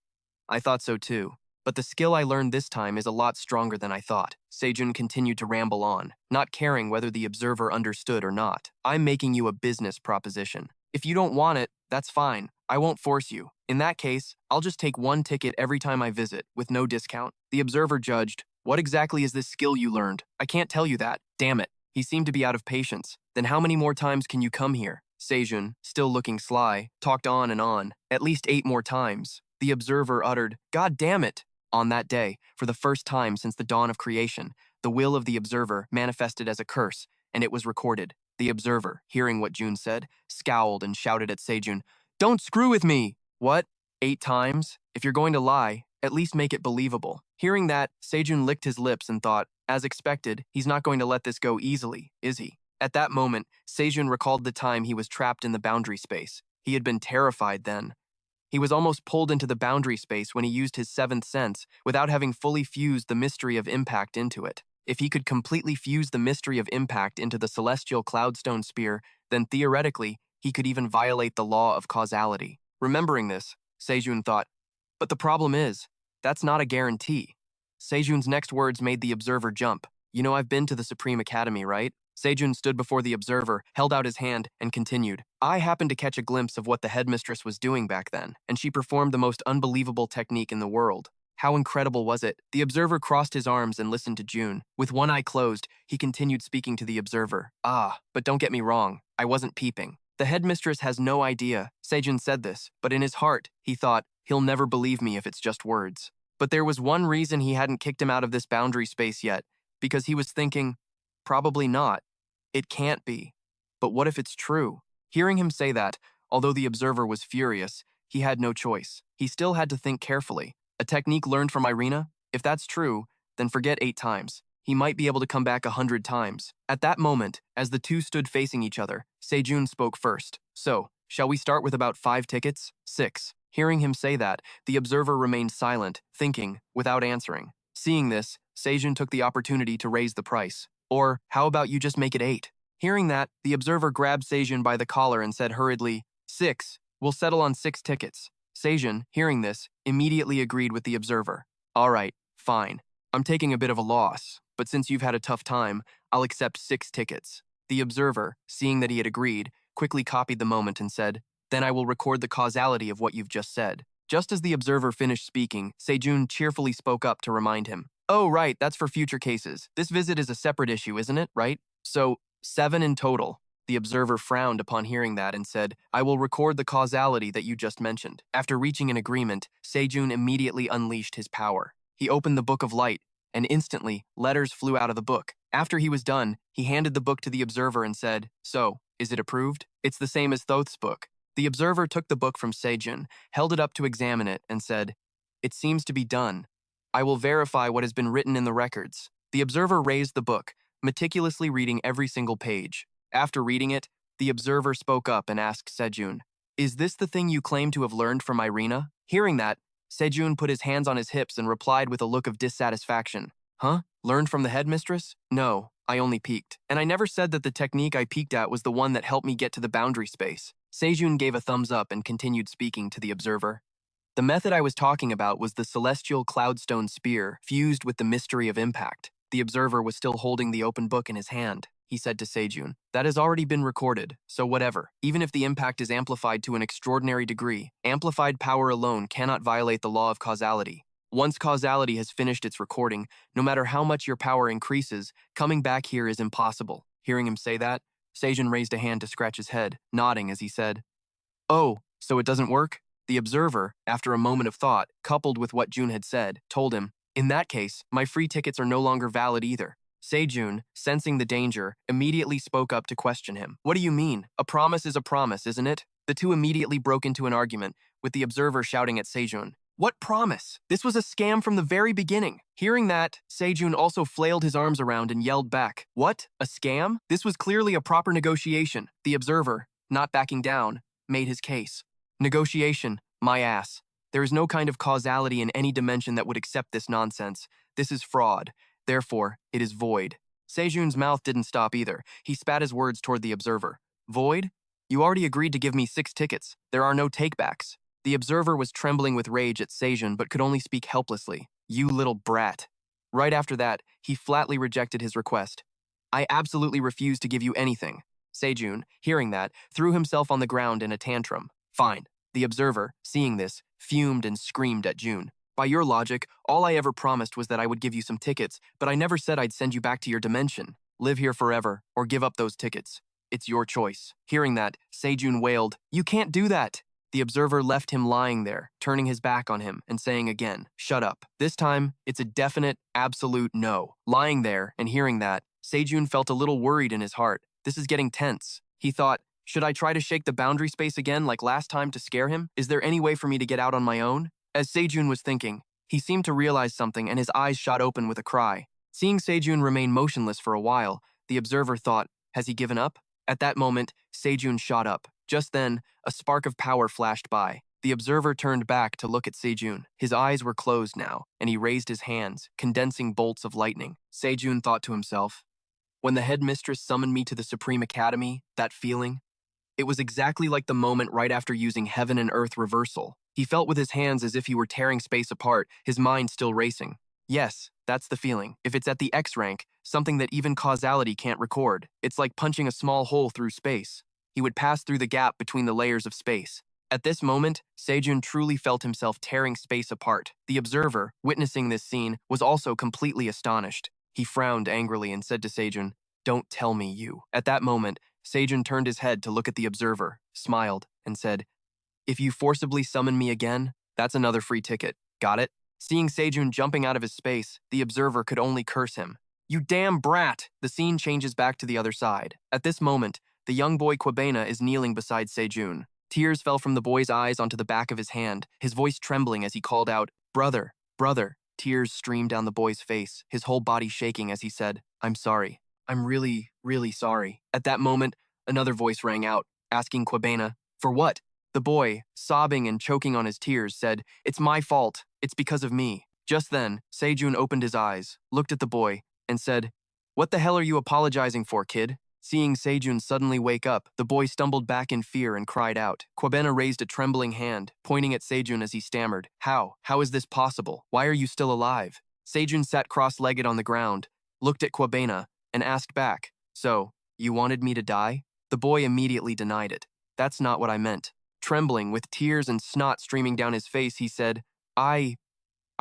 S1: I thought so too. But the skill I learned this time is a lot stronger than I thought. Sejun continued to ramble on, not caring whether the observer understood or not. I'm making you a business proposition. If you don't want it, that's fine. I won't force you. In that case, I'll just take 1 ticket every time I visit, with no discount. The observer judged. What exactly is this skill you learned? I can't tell you that. Damn it. He seemed to be out of patience. Then how many more times can you come here? Sejun, still looking sly, talked on and on. At least 8 more times. The observer uttered, God damn it. On that day, for the first time since the dawn of creation, the will of the observer manifested as a curse, and it was recorded. The observer, hearing what Jun said, scowled and shouted at Sejun, Don't screw with me! What? 8 times? If you're going to lie, at least make it believable. Hearing that, Sejun licked his lips and thought, as expected, he's not going to let this go easily, is he? At that moment, Sejun recalled the time he was trapped in the boundary space. He had been terrified then. He was almost pulled into the boundary space when he used his 7th sense without having fully fused the mystery of impact into it. If he could completely fuse the mystery of impact into the celestial cloudstone spear, then theoretically, he could even violate the law of causality. Remembering this, Sejun thought, but the problem is, that's not a guarantee. Sejun's next words made the observer jump. You know I've been to the Supreme Academy, right? Sejun stood before the observer, held out his hand, and continued. I happened to catch a glimpse of what the headmistress was doing back then, and she performed the most unbelievable technique in the world. How incredible was it? The observer crossed his arms and listened to Jun. With one eye closed, he continued speaking to the observer. But don't get me wrong, I wasn't peeping. The headmistress has no idea. Sejun said this, but in his heart, he thought, he'll never believe me if it's just words. But there was one reason he hadn't kicked him out of this boundary space yet, because he was thinking, probably not. It can't be. But what if it's true? Hearing him say that, although the observer was furious, he had no choice. He still had to think carefully. A technique learned from Irina? If that's true, then forget 8 times. He might be able to come back 100 times. At that moment, as the two stood facing each other, Sejun spoke first. So, shall we start with about 5 tickets? 6. Hearing him say that, the observer remained silent, thinking, without answering. Seeing this, Sejun took the opportunity to raise the price. Or, how about you just make it 8? Hearing that, the observer grabbed Sejun by the collar and said hurriedly, 6. We'll settle on 6 tickets. Sejun, hearing this, immediately agreed with the observer. All right, fine. I'm taking a bit of a loss, but since you've had a tough time, I'll accept 6 tickets. The observer, seeing that he had agreed, quickly copied the moment and said, Then I will record the causality of what you've just said. Just as the observer finished speaking, Sejun cheerfully spoke up to remind him. Oh, right, that's for future cases. This visit is a separate issue, isn't it, right? So, 7 in total. The observer frowned upon hearing that and said, I will record the causality that you just mentioned. After reaching an agreement, Sejun immediately unleashed his power. He opened the Book of Light, and instantly, letters flew out of the book. After he was done, he handed the book to the observer and said, So, is it approved? It's the same as Thoth's book. The observer took the book from Sejun, held it up to examine it, and said, It seems to be done. I will verify what has been written in the records. The observer raised the book, meticulously reading every single page. After reading it, the observer spoke up and asked Sejun, Is this the thing you claim to have learned from Irina? Hearing that, Sejun put his hands on his hips and replied with a look of dissatisfaction. Huh? Learned from the headmistress? No, I only peeked. And I never said that the technique I peeked at was the one that helped me get to the boundary space. Sejun gave a thumbs up and continued speaking to the observer. The method I was talking about was the celestial cloudstone spear fused with the mystery of impact. The observer was still holding the open book in his hand. he said to Sejun. That has already been recorded, so whatever. Even if the impact is amplified to an extraordinary degree, amplified power alone cannot violate the law of causality. Once causality has finished its recording, no matter how much your power increases, coming back here is impossible. Hearing him say that, Sejun raised a hand to scratch his head, nodding as he said, "Oh, so it doesn't work?" The observer, after a moment of thought, coupled with what Jun had said, told him, "In that case, my free tickets are no longer valid either." Sejun, sensing the danger, immediately spoke up to question him. "What do you mean? A promise is a promise, isn't it?" The two immediately broke into an argument, with the observer shouting at Sejun, "What promise? This was a scam from the very beginning." Hearing that, Sejun also flailed his arms around and yelled back, "What? A scam? This was clearly a proper negotiation." The observer, not backing down, made his case. "Negotiation, my ass. There is no kind of causality in any dimension that would accept this nonsense. This is fraud. Therefore, it is void." Sejun's mouth didn't stop either. He spat his words toward the observer. "Void? You already agreed to give me 6 tickets. There are no takebacks." The observer was trembling with rage at Sejun but could only speak helplessly. "You little brat." Right after that, he flatly rejected his request. "I absolutely refuse to give you anything." Sejun, hearing that, threw himself on the ground in a tantrum. "Fine." The observer, seeing this, fumed and screamed at Jun. "By your logic, all I ever promised was that I would give you some tickets, but I never said I'd send you back to your dimension. Live here forever, or give up those tickets. It's your choice." Hearing that, Sejun wailed, "You can't do that." The observer left him lying there, turning his back on him and saying again, "Shut up." This time, it's a definite, absolute no. Lying there and hearing that, Sejun felt a little worried in his heart. This is getting tense. He thought, should I try to shake the boundary space again like last time to scare him? Is there any way for me to get out on my own? As Sejun was thinking, he seemed to realize something and his eyes shot open with a cry. Seeing Sejun remain motionless for a while, the observer thought, has he given up? At that moment, Sejun shot up. Just then, a spark of power flashed by. The observer turned back to look at Sejun. His eyes were closed now, and he raised his hands, condensing bolts of lightning. Sejun thought to himself, when the headmistress summoned me to the Supreme Academy, that feeling, it was exactly like the moment right after using heaven and earth reversal. He felt with his hands as if he were tearing space apart, his mind still racing. Yes, that's the feeling. If it's at the X rank, something that even causality can't record, it's like punching a small hole through space. He would pass through the gap between the layers of space. At this moment, Sejun truly felt himself tearing space apart. The observer, witnessing this scene, was also completely astonished. He frowned angrily and said to Sejun, "Don't tell me you." At that moment, Sejun turned his head to look at the observer, smiled, and said, "If you forcibly summon me again, that's another free ticket. Got it?" Seeing Sejun jumping out of his space, the observer could only curse him. "You damn brat!" The scene changes back to the other side. At this moment, the young boy Kwabena is kneeling beside Sejun. Tears fell from the boy's eyes onto the back of his hand, his voice trembling as he called out, "Brother, brother." Tears streamed down the boy's face, his whole body shaking as he said, "I'm sorry. I'm really, really sorry." At that moment, another voice rang out, asking Kwabena, "For what?" The boy, sobbing and choking on his tears, said, "It's my fault. It's because of me." Just then, Sejun opened his eyes, looked at the boy, and said, "What the hell are you apologizing for, kid?" Seeing Sejun suddenly wake up, the boy stumbled back in fear and cried out. Kwabena raised a trembling hand, pointing at Sejun as he stammered, How? How is this possible? Why are you still alive?" Sejun sat cross-legged on the ground, looked at Kwabena, and asked back, "So, you wanted me to die?" The boy immediately denied it. "That's not what I meant." Trembling, with tears and snot streaming down his face, he said, I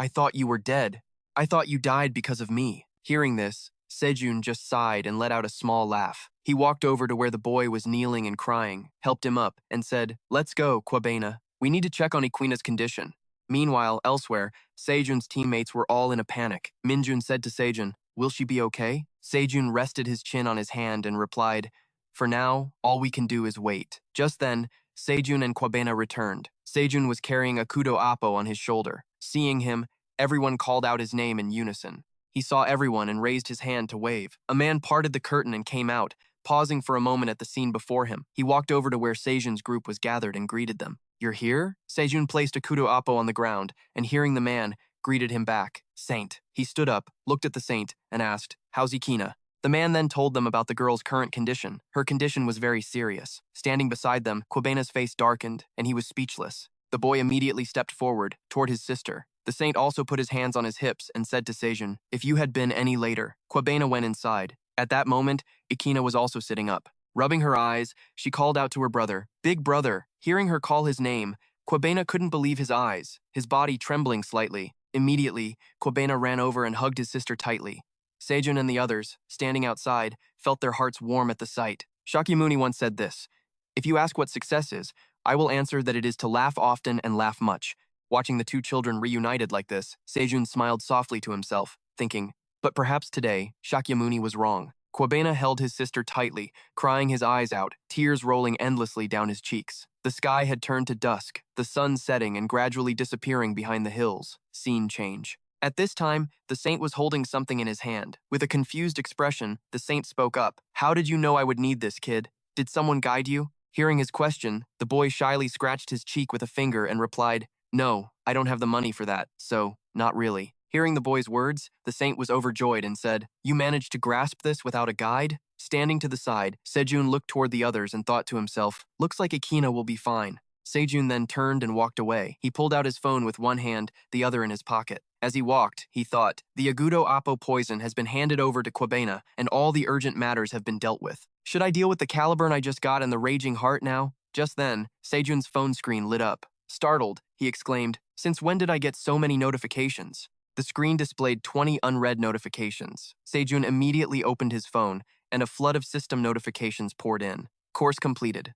S1: thought you were dead. I thought you died because of me." Hearing this, Sejun just sighed and let out a small laugh. He walked over to where the boy was kneeling and crying, helped him up, and said, "Let's go, Kwabena. We need to check on Equina's condition." Meanwhile, elsewhere, Sejun's teammates were all in a panic. Minjun said to Sejun, "Will she be okay?" Sejun rested his chin on his hand and replied, "For now, all we can do is wait." Just then, Sejun and Kwabena returned. Sejun was carrying a Kudo Appo on his shoulder. Seeing him, everyone called out his name in unison. He saw everyone and raised his hand to wave. A man parted the curtain and came out, pausing for a moment at the scene before him. He walked over to where Sejun's group was gathered and greeted them. "You're here?" Sejun placed a Kudo Appo on the ground, and hearing the man, greeted him back. "Saint." He stood up, looked at the saint, and asked, "How's Ikina?" The man then told them about the girl's current condition. Her condition was very serious. Standing beside them, Kwabena's face darkened, and he was speechless. The boy immediately stepped forward, toward his sister. The saint also put his hands on his hips and said to Sejun, "If you had been any later." Kwabena went inside. At that moment, Ikina was also sitting up. Rubbing her eyes, she called out to her brother, "Big brother." Hearing her call his name, Kwabena couldn't believe his eyes, his body trembling slightly. Immediately, Kwabena ran over and hugged his sister tightly. Sejun and the others, standing outside, felt their hearts warm at the sight. Shakyamuni once said this, "If you ask what success is, I will answer that it is to laugh often and laugh much." Watching the two children reunited like this, Sejun smiled softly to himself, thinking, but perhaps today, Shakyamuni was wrong. Kwabena held his sister tightly, crying his eyes out, tears rolling endlessly down his cheeks. The sky had turned to dusk, the sun setting and gradually disappearing behind the hills. Scene change. At this time, the saint was holding something in his hand. With a confused expression, the saint spoke up. "How did you know I would need this, kid? Did someone guide you?" Hearing his question, the boy shyly scratched his cheek with a finger and replied, "No, I don't have the money for that, so, not really." Hearing the boy's words, the saint was overjoyed and said, "You managed to grasp this without a guide?" Standing to the side, Sejun looked toward the others and thought to himself, "Looks like Ikina will be fine." Sejun then turned and walked away. He pulled out his phone with one hand, the other in his pocket. As he walked, he thought, the Agudo Apo poison has been handed over to Kwabena, and all the urgent matters have been dealt with. Should I deal with the Caliburn I just got and the Raging Heart now? Just then, Sejun's phone screen lit up. Startled, he exclaimed, "Since when did I get so many notifications?" The screen displayed 20 unread notifications. Sejun immediately opened his phone, and a flood of system notifications poured in. Course completed.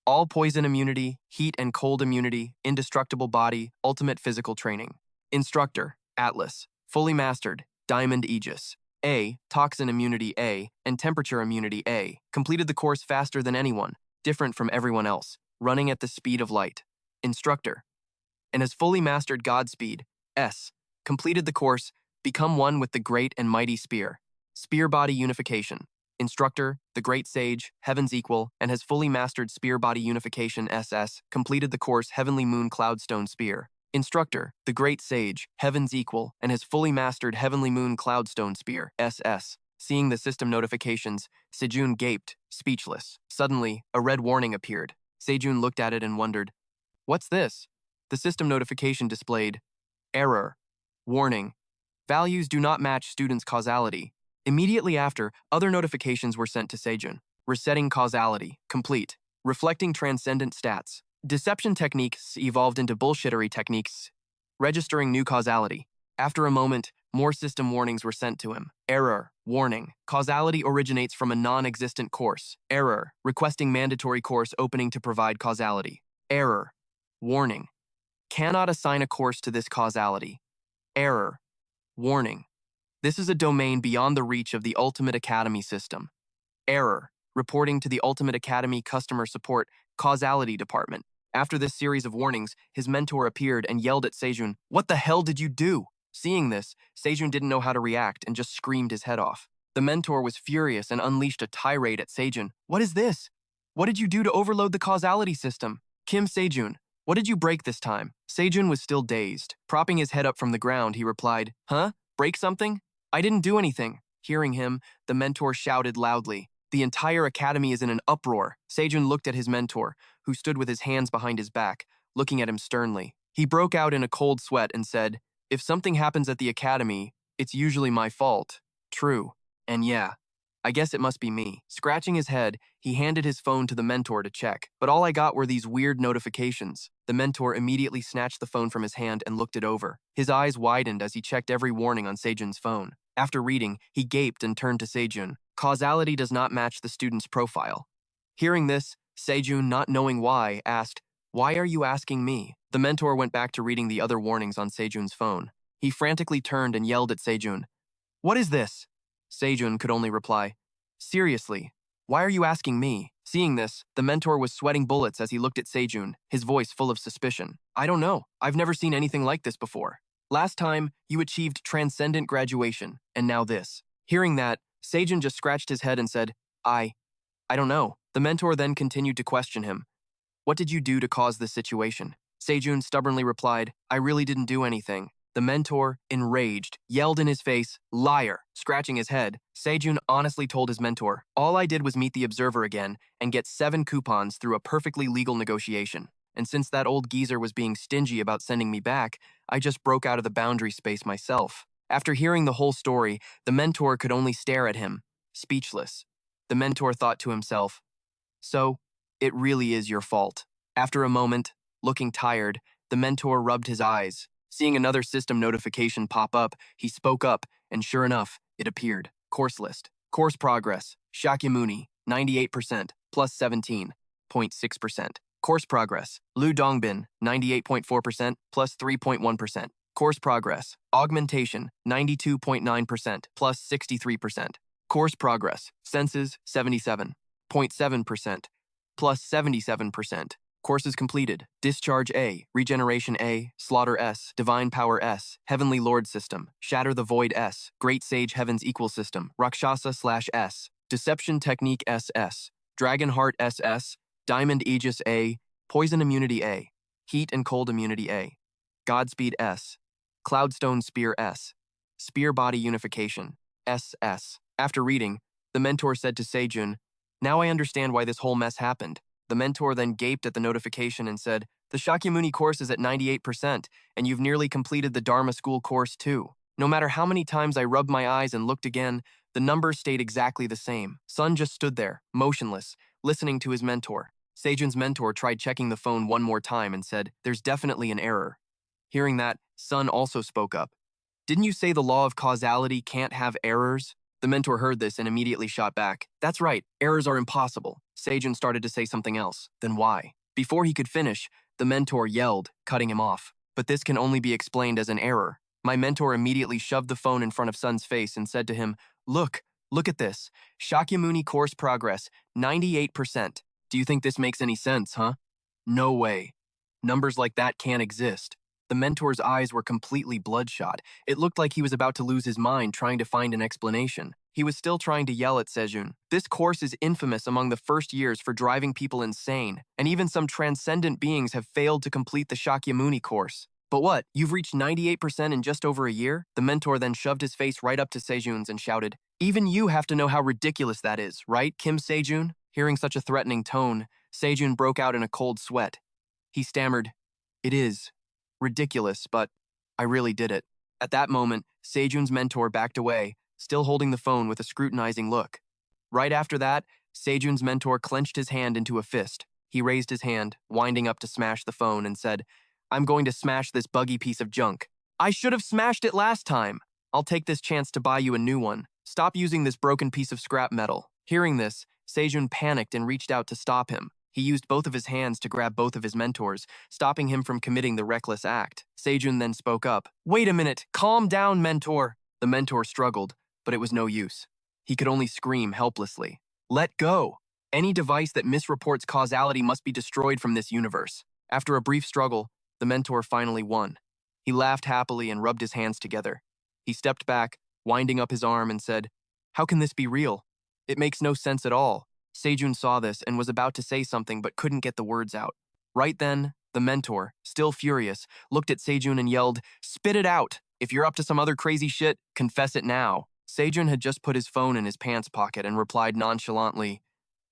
S1: All poison immunity, heat and cold immunity, indestructible body, ultimate physical training. Instructor, Atlas. Fully mastered, Diamond Aegis. A, toxin immunity A, and temperature immunity A. Completed the course faster than anyone, different from everyone else, running at the speed of light. Instructor. And has fully mastered Godspeed, S. Completed the course, become one with the great and mighty spear. Spear body unification. Instructor, the great sage, heaven's equal, and has fully mastered spear body unification SS, completed the course Heavenly Moon Cloudstone Spear. Instructor, the great sage, heaven's equal, and has fully mastered Heavenly Moon Cloudstone Spear SS. Seeing the system notifications, Sejun gaped, speechless. Suddenly, a red warning appeared. Sejun looked at it and wondered, "What's this?" The system notification displayed, "Error. Warning. Values do not match students' causality." Immediately after, other notifications were sent to Sejun. Resetting causality. Complete. Reflecting transcendent stats. Deception techniques evolved into bullshittery techniques. Registering new causality. After a moment, more system warnings were sent to him. Error. Warning. Causality originates from a non-existent course. Error. Requesting mandatory course opening to provide causality. Error. Warning. Cannot assign a course to this causality. Error. Warning. This is a domain beyond the reach of the Ultimate Academy system. Error. Reporting to the Ultimate Academy Customer Support Causality Department. After this series of warnings, his mentor appeared and yelled at Sejun, "What the hell did you do?" Seeing this, Sejun didn't know how to react and just screamed his head off. The mentor was furious and unleashed a tirade at Sejun. "What is this? What did you do to overload the causality system? Kim Sejun, what did you break this time?" Sejun was still dazed. Propping his head up from the ground, he replied, "Huh? Break something? I didn't do anything." Hearing him, the mentor shouted loudly, "The entire academy is in an uproar." Sejun looked at his mentor, who stood with his hands behind his back, looking at him sternly. He broke out in a cold sweat and said, "If something happens at the academy, it's usually my fault. True. And yeah, I guess it must be me." Scratching his head, he handed his phone to the mentor to check. But all I got were these weird notifications. The mentor immediately snatched the phone from his hand and looked it over. His eyes widened as he checked every warning on Sejun's phone. After reading, he gaped and turned to Sejun. "Causality does not match the student's profile." Hearing this, Sejun, not knowing why, asked, "Why are you asking me?" The mentor went back to reading the other warnings on Sejun's phone. He frantically turned and yelled at Sejun, "What is this?" Sejun could only reply, "Seriously, why are you asking me?" Seeing this, the mentor was sweating bullets as he looked at Sejun, his voice full of suspicion. "I don't know. I've never seen anything like this before. Last time, you achieved Transcendent graduation, and now this." Hearing that, Sejun just scratched his head and said, I don't know." The mentor then continued to question him. "What did you do to cause this situation?" Sejun stubbornly replied, "I really didn't do anything." The mentor, enraged, yelled in his face, "Liar!" Scratching his head, Sejun honestly told his mentor, "All I did was meet the observer again and get 7 coupons through a perfectly legal negotiation. And since that old geezer was being stingy about sending me back, I just broke out of the boundary space myself." After hearing the whole story, the mentor could only stare at him. speechless. The mentor thought to himself, "So, it really is your fault." After a moment, looking tired, the mentor rubbed his eyes. Seeing another system notification pop up, he spoke up, and sure enough, it appeared. Course list. Course progress. Shakyamuni, 98%, plus 17.6%. Course progress. Lu Dongbin, 98.4%, plus 3.1%. Course progress. Augmentation, 92.9%, plus 63%. Course progress. Senses, 77.7%, plus 77%. Courses completed. Discharge A, Regeneration A, Slaughter S, Divine Power S, Heavenly Lord System, Shatter the Void S, Great Sage Heavens Equal System, Rakshasa/S, Deception Technique SS, Dragon Heart SS, Diamond Aegis A, Poison Immunity A, Heat and Cold Immunity A, Godspeed S, Cloudstone Spear S, Spear Body Unification SS. After reading, the mentor said to Sejun, "Now I understand why this whole mess happened." The mentor then gaped at the notification and said, "The Shakyamuni course is at 98%, and you've nearly completed the Dharma School course too. No matter how many times I rubbed my eyes and looked again, the numbers stayed exactly the same." Sun just stood there, motionless, listening to his mentor. Sejun's mentor tried checking the phone one more time and said, "There's definitely an error." Hearing that, Sun also spoke up. "Didn't you say the law of causality can't have errors?" The mentor heard this and immediately shot back. "That's right, errors are impossible." Sejun started to say something else. "Then why?" Before he could finish, the mentor yelled, cutting him off. "But this can only be explained as an error." My mentor immediately shoved the phone in front of Sun's face and said to him, Look at this. Shakyamuni course progress, 98%. Do you think this makes any sense, huh?" "No way. Numbers like that can't exist." The mentor's eyes were completely bloodshot. It looked like he was about to lose his mind trying to find an explanation. He was still trying to yell at Sejun. "This course is infamous among the first years for driving people insane, and even some transcendent beings have failed to complete the Shakyamuni course." "But what, you've reached 98% in just over a year?" The mentor then shoved his face right up to Sejun's and shouted, "Even you have to know how ridiculous that is, right, Kim Sejun?" Hearing such a threatening tone, Sejun broke out in a cold sweat. He stammered, "It is ridiculous, but I really did it." At that moment, Sejun's mentor backed away, still holding the phone with a scrutinizing look. Right after that, Sejun's mentor clenched his hand into a fist. He raised his hand, winding up to smash the phone, and said, "I'm going to smash this buggy piece of junk. I should have smashed it last time. I'll take this chance to buy you a new one. Stop using this broken piece of scrap metal." Hearing this, Sejun panicked and reached out to stop him. He used both of his hands to grab both of his mentors, stopping him from committing the reckless act. Sejun then spoke up. "Wait a minute, calm down, mentor." The mentor struggled, but it was no use. He could only scream helplessly. "Let go. Any device that misreports causality must be destroyed from this universe." After a brief struggle, the mentor finally won. He laughed happily and rubbed his hands together. He stepped back, winding up his arm, and said, "How can this be real? It makes no sense at all." Sejun saw this and was about to say something but couldn't get the words out. Right then, the mentor, still furious, looked at Sejun and yelled, "Spit it out! If you're up to some other crazy shit, confess it now." Sejun had just put his phone in his pants pocket and replied nonchalantly,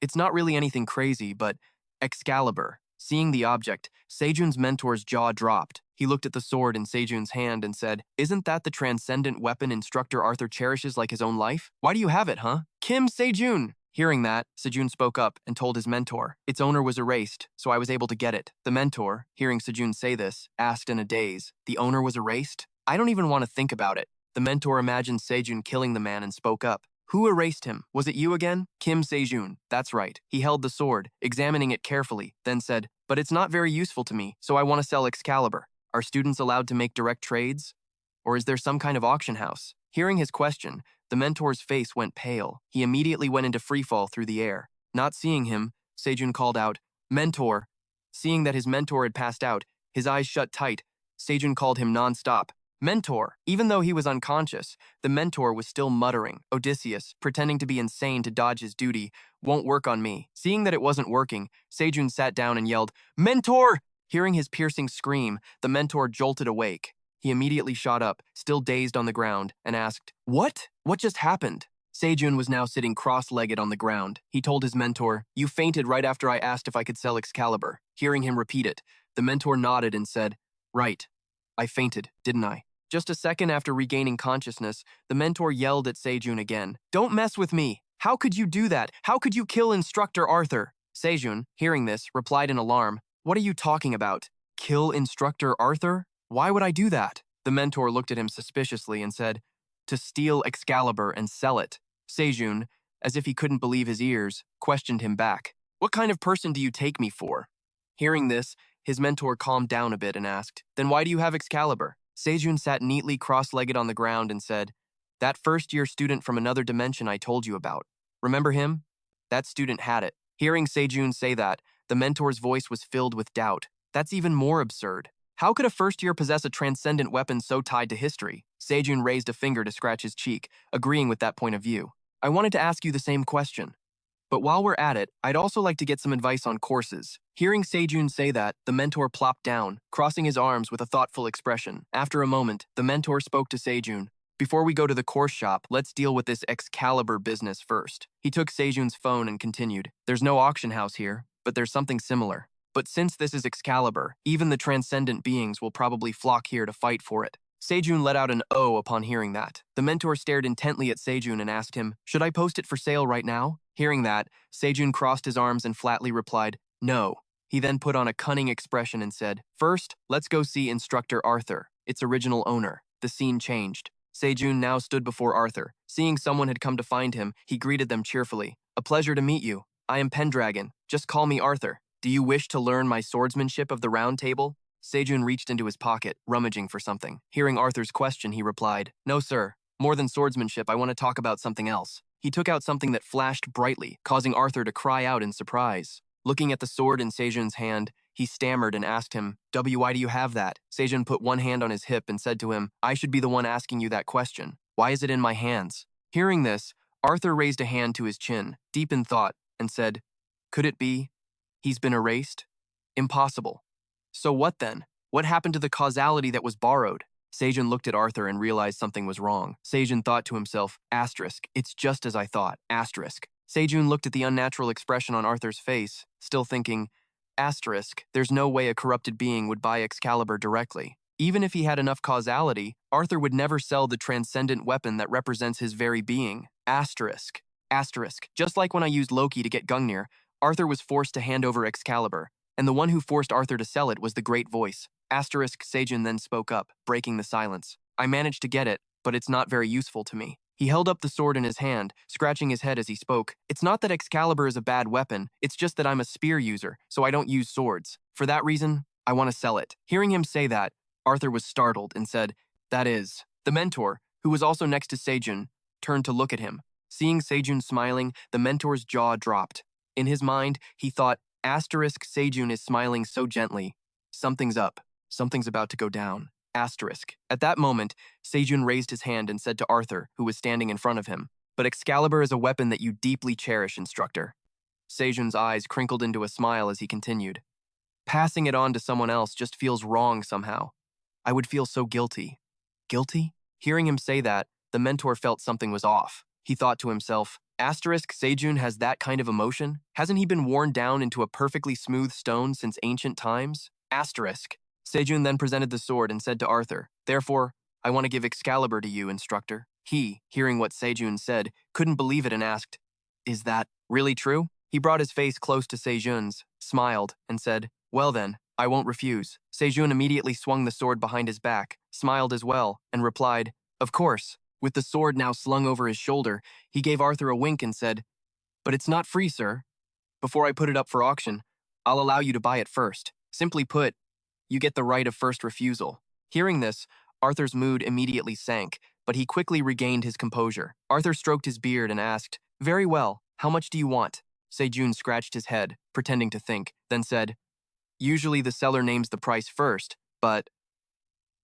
S1: "It's not really anything crazy, but Excalibur." Seeing the object, Sejun's mentor's jaw dropped. He looked at the sword in Sejun's hand and said, "Isn't that the transcendent weapon Instructor Arthur cherishes like his own life? Why do you have it, huh?" "Kim Sejun!" Hearing that, Sejun spoke up and told his mentor, "Its owner was erased, so I was able to get it." The mentor, hearing Sejun say this, asked in a daze, "The owner was erased? I don't even want to think about it." The mentor imagined Sejun killing the man and spoke up. "Who erased him? Was it you again?" "Kim Sejun, that's right." He held the sword, examining it carefully, then said, "But it's not very useful to me, so I want to sell Excalibur. Are students allowed to make direct trades? Or is there some kind of auction house?" Hearing his question, the mentor's face went pale. He immediately went into freefall through the air. Not seeing him, Sejun called out, "Mentor." Seeing that his mentor had passed out, his eyes shut tight, Sejun called him non-stop, "Mentor." Even though he was unconscious, the mentor was still muttering, "Odysseus, pretending to be insane to dodge his duty, won't work on me." Seeing that it wasn't working, Sejun sat down and yelled, "Mentor!" Hearing his piercing scream, the mentor jolted awake. He immediately shot up, still dazed on the ground, and asked, "What? What just happened?" Sejun was now sitting cross-legged on the ground. He told his mentor, "You fainted right after I asked if I could sell Excalibur." Hearing him repeat it, the mentor nodded and said, "Right. I fainted, didn't I?" Just a second after regaining consciousness, the mentor yelled at Sejun again, "Don't mess with me! How could you do that? How could you kill Instructor Arthur? Sejun, hearing this, replied in alarm. What are you talking about? Kill Instructor Arthur? Why would I do that? The mentor looked at him suspiciously and said, to steal Excalibur and sell it. Sejun, as if he couldn't believe his ears, questioned him back. What kind of person do you take me for? Hearing this, his mentor calmed down a bit and asked, then why do you have Excalibur? Sejun sat neatly cross-legged on the ground and said, that first-year student from another dimension I told you about. Remember him? That student had it. Hearing Sejun say that, the mentor's voice was filled with doubt. That's even more absurd. How could a first-year possess a transcendent weapon so tied to history? Sejun raised a finger to scratch his cheek, agreeing with that point of view. I wanted to ask you the same question. But while we're at it, I'd also like to get some advice on courses. Hearing Sejun say that, the mentor plopped down, crossing his arms with a thoughtful expression. After a moment, the mentor spoke to Sejun. Before we go to the course shop, let's deal with this Excalibur business first. He took Sejun's phone and continued. There's no auction house here, but there's something similar. But since this is Excalibur, even the transcendent beings will probably flock here to fight for it. Sejun let out an "oh" upon hearing that. The mentor stared intently at Sejun and asked him, should I post it for sale right now? Hearing that, Sejun crossed his arms and flatly replied, no. He then put on a cunning expression and said, first, let's go see Instructor Arthur, its original owner. The scene changed. Sejun now stood before Arthur. Seeing someone had come to find him, he greeted them cheerfully. A pleasure to meet you. I am Pendragon. Just call me Arthur. Do you wish to learn my swordsmanship of the Round Table? Sejun reached into his pocket, rummaging for something. Hearing Arthur's question, he replied, no, sir. More than swordsmanship, I want to talk about something else. He took out something that flashed brightly, causing Arthur to cry out in surprise. Looking at the sword in Sejun's hand, he stammered and asked him, why do you have that? Sejun put one hand on his hip and said to him, I should be the one asking you that question. Why is it in my hands? Hearing this, Arthur raised a hand to his chin, deep in thought, and said, could it be? He's been erased? Impossible. So what then? What happened to the causality that was borrowed? Sejun looked at Arthur and realized something was wrong. Sejun thought to himself, asterisk, it's just as I thought, asterisk. Sejun looked at the unnatural expression on Arthur's face, still thinking, asterisk, there's no way a corrupted being would buy Excalibur directly. Even if he had enough causality, Arthur would never sell the transcendent weapon that represents his very being. Asterisk. Asterisk. Just like when I used Loki to get Gungnir, Arthur was forced to hand over Excalibur, and the one who forced Arthur to sell it was the Great Voice. Asterisk. Sejun then spoke up, breaking the silence. I managed to get it, but it's not very useful to me. He held up the sword in his hand, scratching his head as he spoke. It's not that Excalibur is a bad weapon, it's just that I'm a spear user, so I don't use swords. For that reason, I want to sell it. Hearing him say that, Arthur was startled and said, that is. The mentor, who was also next to Sejun, turned to look at him. Seeing Sejun smiling, the mentor's jaw dropped. In his mind, he thought, asterisk, Sejun is smiling so gently. Something's up. Something's about to go down. Asterisk. At that moment, Sejun raised his hand and said to Arthur, who was standing in front of him, but Excalibur is a weapon that you deeply cherish, Instructor. Sejun's eyes crinkled into a smile as he continued. Passing it on to someone else just feels wrong somehow. I would feel so guilty. Guilty? Hearing him say that, the mentor felt something was off. He thought to himself, asterisk, Sejun has that kind of emotion? Hasn't he been worn down into a perfectly smooth stone since ancient times? Asterisk. Sejun then presented the sword and said to Arthur, therefore, I want to give Excalibur to you, Instructor. He, hearing what Sejun said, couldn't believe it and asked, is that really true? He brought his face close to Sejun's, smiled, and said, well then, I won't refuse. Sejun immediately swung the sword behind his back, smiled as well, and replied, of course. With the sword now slung over his shoulder, he gave Arthur a wink and said, but it's not free, sir. Before I put it up for auction, I'll allow you to buy it first. Simply put, you get the right of first refusal. Hearing this, Arthur's mood immediately sank, but he quickly regained his composure. Arthur stroked his beard and asked, very well, how much do you want? Sejun scratched his head, pretending to think, then said, usually the seller names the price first, but...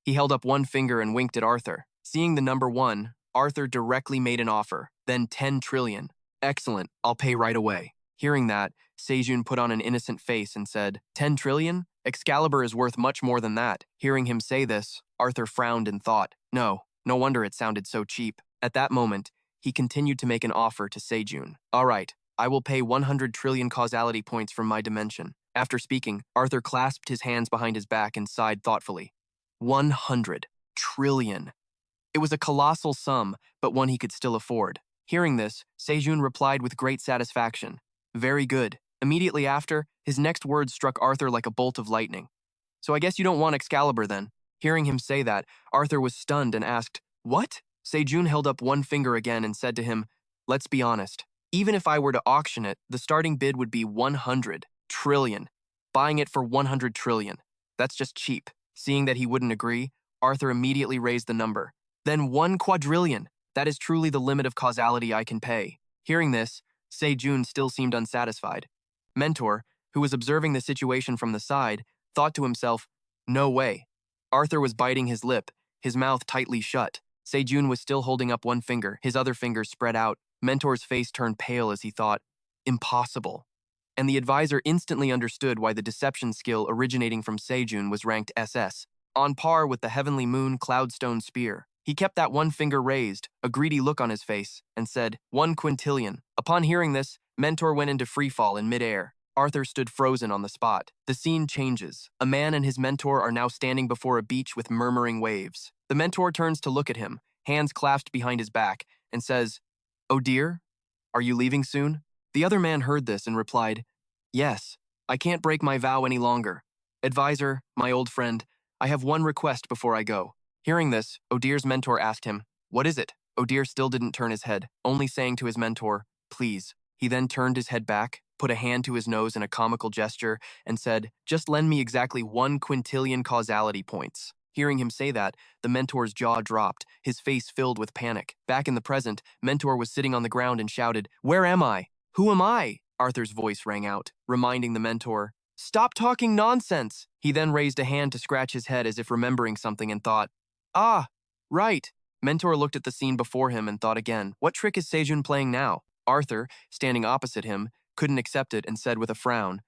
S1: He held up one finger and winked at Arthur. Seeing the number 1, Arthur directly made an offer, then 10 trillion. Excellent, I'll pay right away. Hearing that, Sejun put on an innocent face and said, 10 trillion? Excalibur is worth much more than that. Hearing him say this, Arthur frowned and thought, no wonder it sounded so cheap. At that moment, he continued to make an offer to Sejun. All right, I will pay 100 trillion causality points from my dimension. After speaking, Arthur clasped his hands behind his back and sighed thoughtfully. 100 trillion. It was a colossal sum, but one he could still afford. Hearing this, Sejun replied with great satisfaction. Very good. Immediately after, his next words struck Arthur like a bolt of lightning. So I guess you don't want Excalibur then. Hearing him say that, Arthur was stunned and asked, What? Sejun held up one finger again and said to him, Let's be honest. Even if I were to auction it, the starting bid would be 100 trillion. Buying it for 100 trillion. That's just cheap. Seeing that he wouldn't agree, Arthur immediately raised the number. Then 1 quadrillion. That is truly the limit of causality I can pay. Hearing this, Sejun still seemed unsatisfied. Mentor, who was observing the situation from the side, thought to himself, No way. Arthur was biting his lip, his mouth tightly shut. Sejun was still holding up one finger, his other finger spread out. Mentor's face turned pale as he thought, Impossible. And the advisor instantly understood why the deception skill originating from Sejun was ranked SS, on par with the Heavenly Moon Cloudstone Spear. He kept that one finger raised, a greedy look on his face, and said, 1 quintillion. Upon hearing this, Mentor went into freefall in midair. Arthur stood frozen on the spot. The scene changes. A man and his mentor are now standing before a beach with murmuring waves. The mentor turns to look at him, hands clasped behind his back, and says, Oh dear, are you leaving soon? The other man heard this and replied, Yes, I can't break my vow any longer. Advisor, my old friend, I have one request before I go. Hearing this, Odir's mentor asked him, What is it? Odir still didn't turn his head, only saying to his mentor, Please. He then turned his head back, put a hand to his nose in a comical gesture, and said, Just lend me exactly 1 quintillion causality points. Hearing him say that, the mentor's jaw dropped, his face filled with panic. Back in the present, Mentor was sitting on the ground and shouted, Where am I? Who am I? Arthur's voice rang out, reminding the mentor, Stop talking nonsense! He then raised a hand to scratch his head as if remembering something and thought, Ah, right. Mentor looked at the scene before him and thought again, What trick is Sejun playing now? Arthur, standing opposite him, couldn't accept it and said with a frown,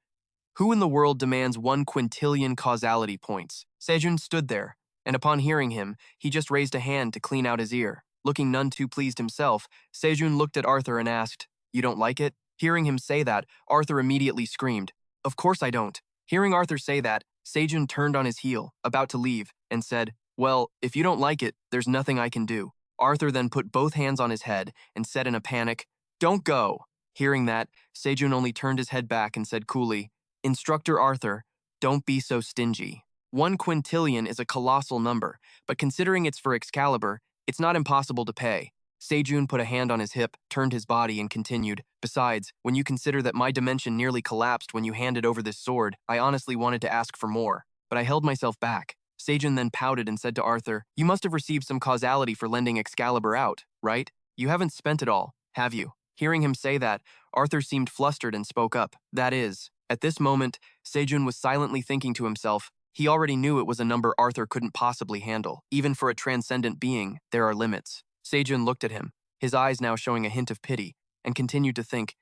S1: Who in the world demands 1 quintillion causality points? Sejun stood there, and upon hearing him, he just raised a hand to clean out his ear. Looking none too pleased himself, Sejun looked at Arthur and asked, You don't like it? Hearing him say that, Arthur immediately screamed, Of course I don't. Hearing Arthur say that, Sejun turned on his heel, about to leave, and said, Well, if you don't like it, there's nothing I can do. Arthur then put both hands on his head and said in a panic, Don't go. Hearing that, Sejun only turned his head back and said coolly, Instructor Arthur, don't be so stingy. 1 quintillion is a colossal number, but considering it's for Excalibur, it's not impossible to pay. Sejun put a hand on his hip, turned his body, and continued, Besides, when you consider that my dimension nearly collapsed when you handed over this sword, I honestly wanted to ask for more, but I held myself back. Sejun then pouted and said to Arthur, You must have received some causality for lending Excalibur out, right? You haven't spent it all, have you? Hearing him say that, Arthur seemed flustered and spoke up. That is, at this moment, Sejun was silently thinking to himself, he already knew it was a number Arthur couldn't possibly handle. Even for a transcendent being, there are limits. Sejun looked at him, his eyes now showing a hint of pity, and continued to think,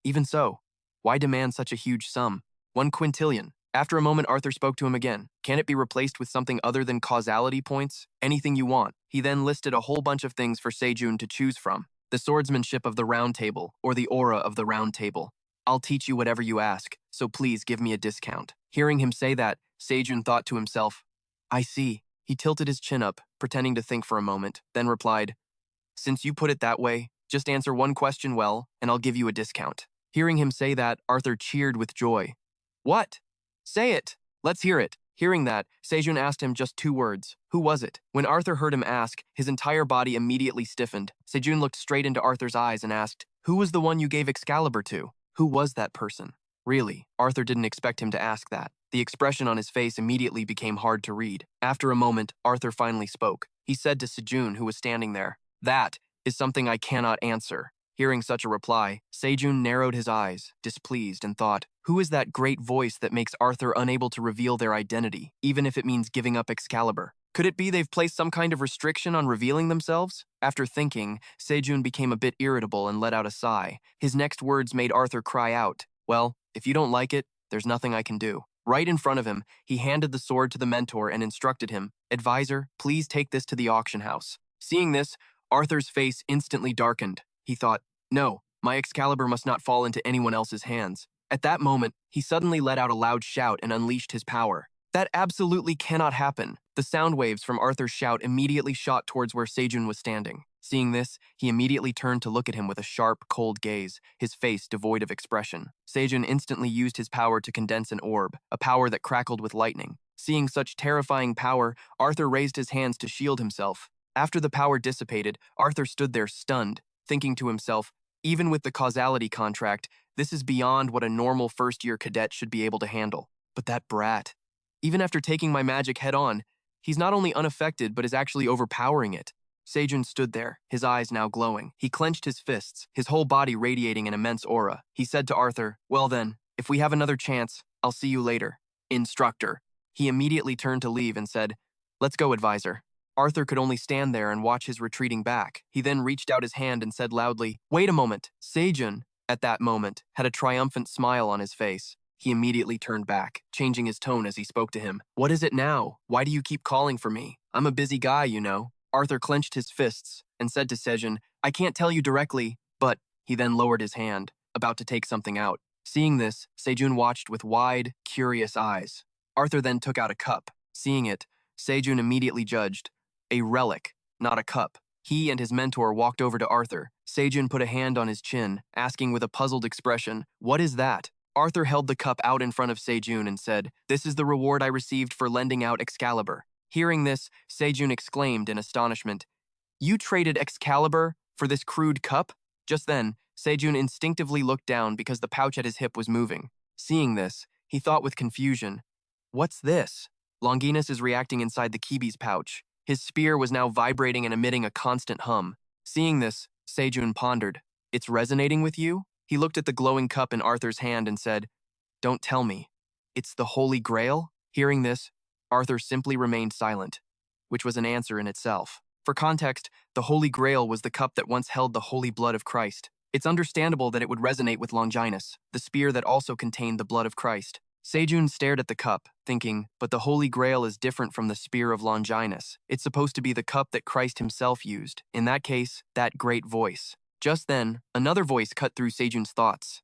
S1: Even so, why demand such a huge sum? 1 quintillion. After a moment, Arthur spoke to him again. Can it be replaced with something other than causality points? Anything you want. He then listed a whole bunch of things for Sejun to choose from. The swordsmanship of the Round Table, or the aura of the Round Table. I'll teach you whatever you ask, so please give me a discount. Hearing him say that, Sejun thought to himself, I see. He tilted his chin up, pretending to think for a moment, then replied, Since you put it that way, just answer one question well, and I'll give you a discount. Hearing him say that, Arthur cheered with joy. What? Say it. Let's hear it. Hearing that, Sejun asked him just 2 words. Who was it? When Arthur heard him ask, his entire body immediately stiffened. Sejun looked straight into Arthur's eyes and asked, Who was the one you gave Excalibur to? Who was that person? Really, Arthur didn't expect him to ask that. The expression on his face immediately became hard to read. After a moment, Arthur finally spoke. He said to Sejun, who was standing there, That is something I cannot answer. Hearing such a reply, Sejun narrowed his eyes, displeased, and thought, Who is that great voice that makes Arthur unable to reveal their identity, even if it means giving up Excalibur? Could it be they've placed some kind of restriction on revealing themselves? After thinking, Sejun became a bit irritable and let out a sigh. His next words made Arthur cry out, Well, if you don't like it, there's nothing I can do. Right in front of him, he handed the sword to the mentor and instructed him, Advisor, please take this to the auction house. Seeing this, Arthur's face instantly darkened. He thought, No, my Excalibur must not fall into anyone else's hands. At that moment, he suddenly let out a loud shout and unleashed his power. That absolutely cannot happen. The sound waves from Arthur's shout immediately shot towards where Sejun was standing. Seeing this, he immediately turned to look at him with a sharp, cold gaze, his face devoid of expression. Sejun instantly used his power to condense an orb, a power that crackled with lightning. Seeing such terrifying power, Arthur raised his hands to shield himself. After the power dissipated, Arthur stood there stunned, thinking to himself, even with the causality contract, this is beyond what a normal first-year cadet should be able to handle. But that brat. Even after taking my magic head-on, he's not only unaffected but is actually overpowering it. Sejun stood there, his eyes now glowing. He clenched his fists, his whole body radiating an immense aura. He said to Arthur, "Well then, if we have another chance, I'll see you later. Instructor." He immediately turned to leave and said, "Let's go, advisor." Arthur could only stand there and watch his retreating back. He then reached out his hand and said loudly, "Wait a moment." Sejun, at that moment, had a triumphant smile on his face. He immediately turned back, changing his tone as he spoke to him. "What is it now? Why do you keep calling for me? I'm a busy guy, you know." Arthur clenched his fists and said to Sejun, "I can't tell you directly, but..." He then lowered his hand, about to take something out. Seeing this, Sejun watched with wide, curious eyes. Arthur then took out a cup. Seeing it, Sejun immediately judged, a relic, not a cup. He and his mentor walked over to Arthur. Sejun put a hand on his chin, asking with a puzzled expression, "What is that?" Arthur held the cup out in front of Sejun and said, "This is the reward I received for lending out Excalibur." Hearing this, Sejun exclaimed in astonishment, "You traded Excalibur for this crude cup?" Just then, Sejun instinctively looked down because the pouch at his hip was moving. Seeing this, he thought with confusion, "What's this?" Longinus is reacting inside the Kibi's pouch. His spear was now vibrating and emitting a constant hum. Seeing this, Sejun pondered, "It's resonating with you?" He looked at the glowing cup in Arthur's hand and said, "Don't tell me. It's the Holy Grail?" Hearing this, Arthur simply remained silent, which was an answer in itself. For context, the Holy Grail was the cup that once held the holy blood of Christ. It's understandable that it would resonate with Longinus, the spear that also contained the blood of Christ. Sejun stared at the cup, thinking, but the Holy Grail is different from the spear of Longinus. It's supposed to be the cup that Christ himself used. In that case, that great voice. Just then, another voice cut through Sejun's thoughts.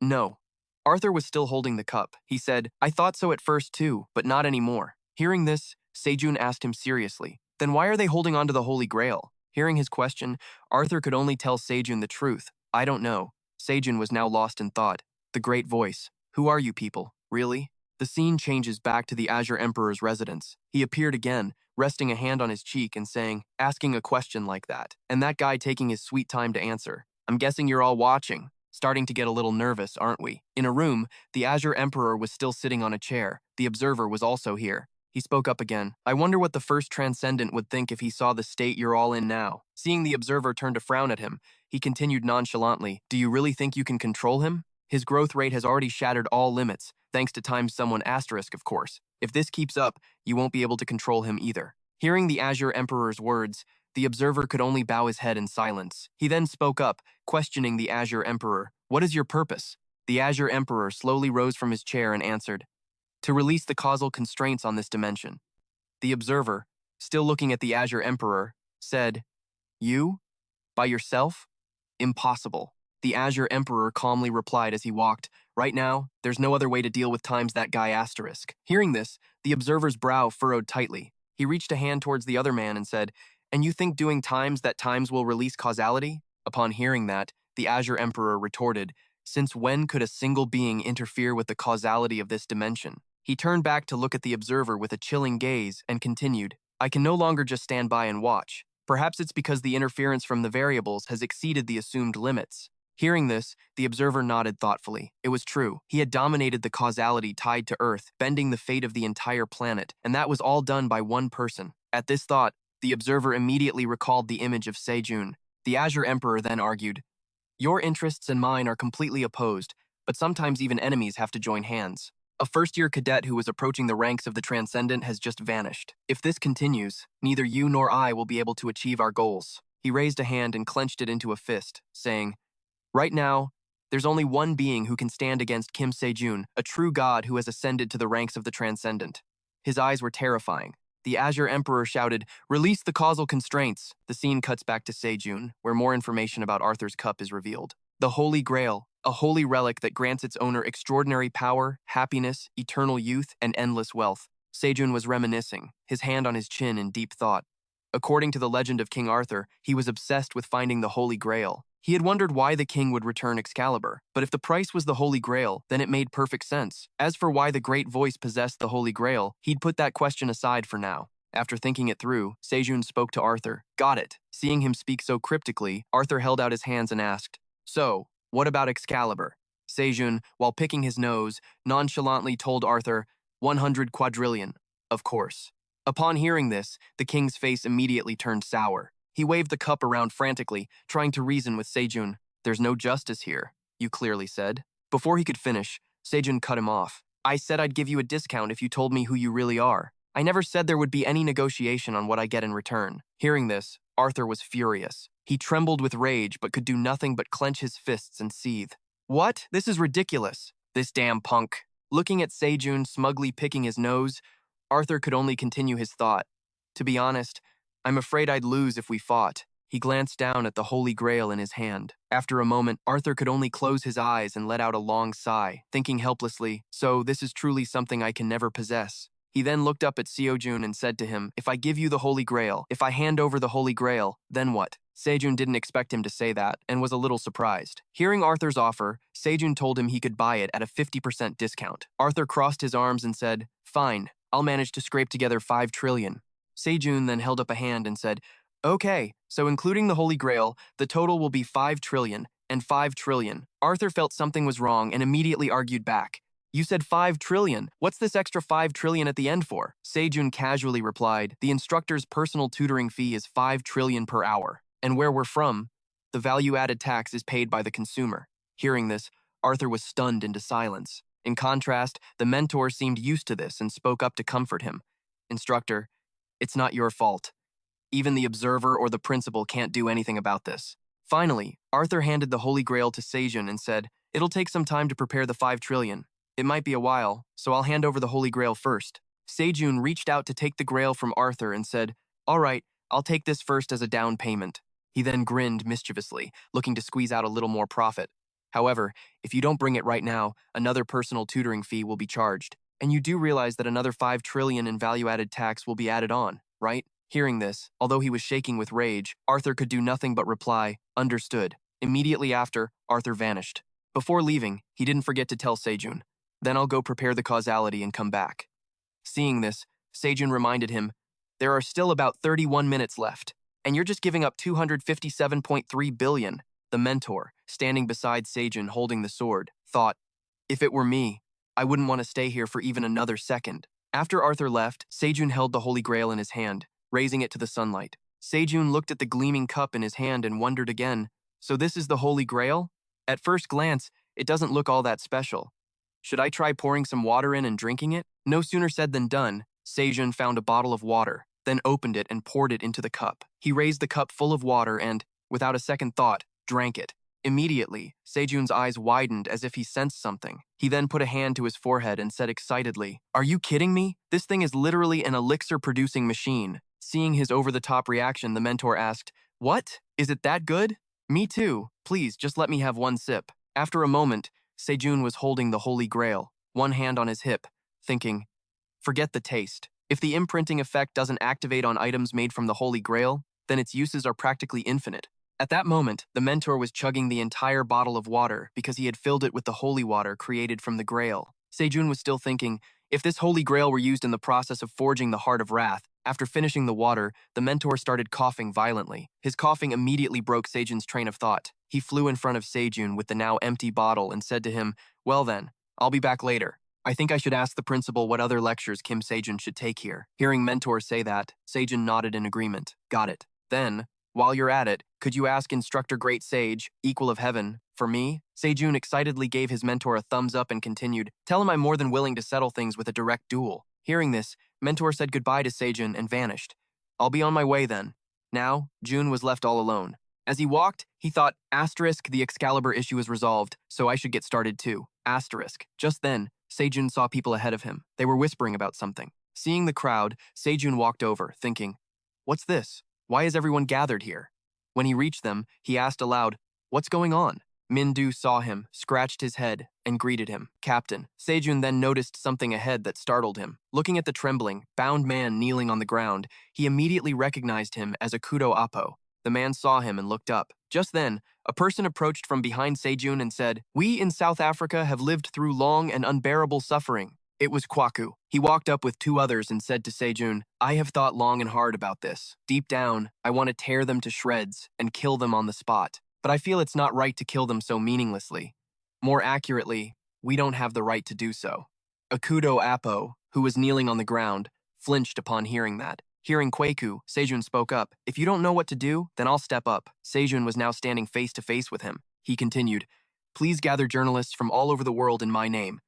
S1: No. Arthur was still holding the cup. He said, "I thought so at first too, but not anymore." Hearing this, Sejun asked him seriously, "Then why are they holding on to the Holy Grail?" Hearing his question, Arthur could only tell Sejun the truth. "I don't know." Sejun was now lost in thought. The great voice. "Who are you people? Really?" The scene changes back to the Azure Emperor's residence. He appeared again, resting a hand on his cheek and asking a question like that. And that guy taking his sweet time to answer. "I'm guessing you're all watching. Starting to get a little nervous, aren't we?" In a room, the Azure Emperor was still sitting on a chair. The observer was also here. He spoke up again. "I wonder what the first Transcendent would think if he saw the state you're all in now." Seeing the observer turn to frown at him, he continued nonchalantly, "Do you really think you can control him? His growth rate has already shattered all limits, thanks to times someone asterisk, of course. If this keeps up, you won't be able to control him either." Hearing the Azure Emperor's words, the observer could only bow his head in silence. He then spoke up, questioning the Azure Emperor. "What is your purpose?" The Azure Emperor slowly rose from his chair and answered, "To release the causal constraints on this dimension." The observer, still looking at the Azure Emperor, said, "You? By yourself? Impossible." The Azure Emperor calmly replied as he walked, "Right now, there's no other way to deal with times that guy asterisk." Hearing this, the observer's brow furrowed tightly. He reached a hand towards the other man and said, "And you think doing times that times will release causality?" Upon hearing that, the Azure Emperor retorted, "Since when could a single being interfere with the causality of this dimension?" He turned back to look at the observer with a chilling gaze and continued, "I can no longer just stand by and watch. Perhaps it's because the interference from the variables has exceeded the assumed limits." Hearing this, the observer nodded thoughtfully. It was true. He had dominated the causality tied to Earth, bending the fate of the entire planet, and that was all done by one person. At this thought, the observer immediately recalled the image of Sejun. The Azure Emperor then argued, "Your interests and mine are completely opposed, but sometimes even enemies have to join hands. A first-year cadet who was approaching the ranks of the Transcendent has just vanished. If this continues, neither you nor I will be able to achieve our goals." He raised a hand and clenched it into a fist, saying, "Right now, there's only one being who can stand against Kim Sejun, a true god who has ascended to the ranks of the Transcendent." His eyes were terrifying. The Azure Emperor shouted, "Release the causal constraints." The scene cuts back to Sejun, where more information about Arthur's cup is revealed. The Holy Grail, a holy relic that grants its owner extraordinary power, happiness, eternal youth, and endless wealth. Sejun was reminiscing, his hand on his chin in deep thought. According to the legend of King Arthur, he was obsessed with finding the Holy Grail. He had wondered why the king would return Excalibur, but if the price was the Holy Grail, then it made perfect sense. As for why the Great Voice possessed the Holy Grail, he'd put that question aside for now. After thinking it through, Sejun spoke to Arthur. Got it. Seeing him speak so cryptically, Arthur held out his hands and asked, So, what about Excalibur? Sejun, while picking his nose, nonchalantly told Arthur, 100 quadrillion. Of course. Upon hearing this, the king's face immediately turned sour. He waved the cup around frantically, trying to reason with Sejun. There's no justice here, you clearly said. Before he could finish, Sejun cut him off. I said I'd give you a discount if you told me who you really are. I never said there would be any negotiation on what I get in return. Hearing this, Arthur was furious. He trembled with rage but could do nothing but clench his fists and seethe. What? This is ridiculous. This damn punk. Looking at Sejun smugly picking his nose, Arthur could only continue his thought. To be honest, I'm afraid I'd lose if we fought. He glanced down at the Holy Grail in his hand. After a moment, Arthur could only close his eyes and let out a long sigh, thinking helplessly, so this is truly something I can never possess. He then looked up at Sejun and said to him, if I give you the Holy Grail, if I hand over the Holy Grail, then what? Sejun didn't expect him to say that and was a little surprised. Hearing Arthur's offer, Sejun told him he could buy it at a 50% discount. Arthur crossed his arms and said, Fine, I'll manage to scrape together 5 trillion. Sejun then held up a hand and said, Okay, so including the Holy Grail, the total will be 5 trillion and 5 trillion. Arthur felt something was wrong and immediately argued back. You said 5 trillion. What's this extra 5 trillion at the end for? Sejun casually replied, the instructor's personal tutoring fee is 5 trillion per hour. And where we're from, the value-added tax is paid by the consumer. Hearing this, Arthur was stunned into silence. In contrast, the mentor seemed used to this and spoke up to comfort him. Instructor, it's not your fault. Even the observer or the principal can't do anything about this. Finally, Arthur handed the Holy Grail to Sejun and said, It'll take some time to prepare the 5 trillion. It might be a while, so I'll hand over the Holy Grail first. Sejun reached out to take the Grail from Arthur and said, All right, I'll take this first as a down payment. He then grinned mischievously, looking to squeeze out a little more profit. However, if you don't bring it right now, another personal tutoring fee will be charged. And you do realize that another 5 trillion in value-added tax will be added on, right? Hearing this, although he was shaking with rage, Arthur could do nothing but reply, Understood. Immediately after, Arthur vanished. Before leaving, he didn't forget to tell Sejun, Then I'll go prepare the causality and come back. Seeing this, Sejun reminded him, There are still about 31 minutes left, and you're just giving up 257.3 billion. The mentor, standing beside Sejun holding the sword, thought, If it were me, I wouldn't want to stay here for even another second. After Arthur left, Sejun held the Holy Grail in his hand, raising it to the sunlight. Sejun looked at the gleaming cup in his hand and wondered again, So this is the Holy Grail? At first glance, it doesn't look all that special. Should I try pouring some water in and drinking it? No sooner said than done. Sejun found a bottle of water, then opened it and poured it into the cup. He raised the cup full of water and, without a second thought, drank it. Immediately, Sejun's eyes widened as if he sensed something. He then put a hand to his forehead and said excitedly, Are you kidding me? This thing is literally an elixir-producing machine. Seeing his over-the-top reaction, the mentor asked, What? Is it that good? Me too. Please, just let me have one sip. After a moment, Sejun was holding the Holy Grail, one hand on his hip, thinking, Forget the taste. If the imprinting effect doesn't activate on items made from the Holy Grail, then its uses are practically infinite. At that moment, the mentor was chugging the entire bottle of water because he had filled it with the holy water created from the Grail. Sejun was still thinking, if this Holy Grail were used in the process of forging the Heart of Wrath, after finishing the water, the mentor started coughing violently. His coughing immediately broke Sejun's train of thought. He flew in front of Sejun with the now empty bottle and said to him, Well then, I'll be back later. I think I should ask the principal what other lectures Kim Sejun should take here. Hearing mentor say that, Sejun nodded in agreement. Got it. Then, while you're at it, could you ask Instructor Great Sage, Equal of Heaven, for me? Sejun excitedly gave his mentor a thumbs up and continued, Tell him I'm more than willing to settle things with a direct duel. Hearing this, mentor said goodbye to Sejun and vanished. I'll be on my way then. Now, Jun was left all alone. As he walked, he thought, Asterisk, the Excalibur issue is resolved, so I should get started too. Asterisk. Just then, Sejun saw people ahead of him. They were whispering about something. Seeing the crowd, Sejun walked over, thinking, What's this? Why is everyone gathered here? When he reached them, he asked aloud, What's going on? Min-do saw him, scratched his head, and greeted him. Captain. Sejun then noticed something ahead that startled him. Looking at the trembling, bound man kneeling on the ground, he immediately recognized him as Akudo Apo. The man saw him and looked up. Just then, a person approached from behind Sejun and said, "We in South Africa have lived through long and unbearable suffering." It was Kwaku. He walked up with two others and said to Sejun, "I have thought long and hard about this. Deep down, I want to tear them to shreds and kill them on the spot. But I feel it's not right to kill them so meaninglessly. More accurately, we don't have the right to do so." Akudo Apo, who was kneeling on the ground, flinched upon hearing that. Hearing Kwaku, Sejun spoke up. "If you don't know what to do, then I'll step up." Sejun was now standing face to face with him. He continued, "Please gather journalists from all over the world in my name.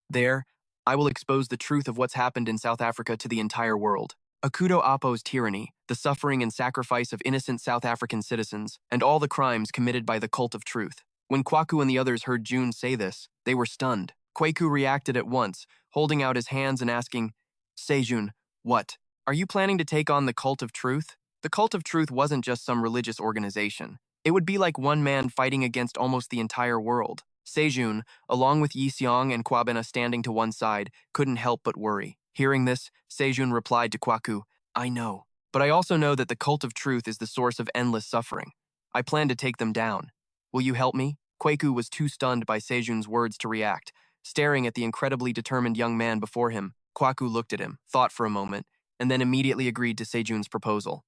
S1: There, I will expose the truth of what's happened in South Africa to the entire world. Akudo Apo's tyranny, the suffering and sacrifice of innocent South African citizens, and all the crimes committed by the cult of truth." When Kwaku and the others heard Jun say this, they were stunned. Kwaku reacted at once, holding out his hands and asking, "Sejun, what? Are you planning to take on the cult of truth?" The cult of truth wasn't just some religious organization. It would be like one man fighting against almost the entire world. Sejun, along with Yi Xiong and Kwabena standing to one side, couldn't help but worry. Hearing this, Sejun replied to Kwaku, "I know, but I also know that the cult of truth is the source of endless suffering. I plan to take them down. Will you help me?" Kwaku was too stunned by Sejun's words to react. Staring at the incredibly determined young man before him, Kwaku looked at him, thought for a moment, and then immediately agreed to Sejun's proposal.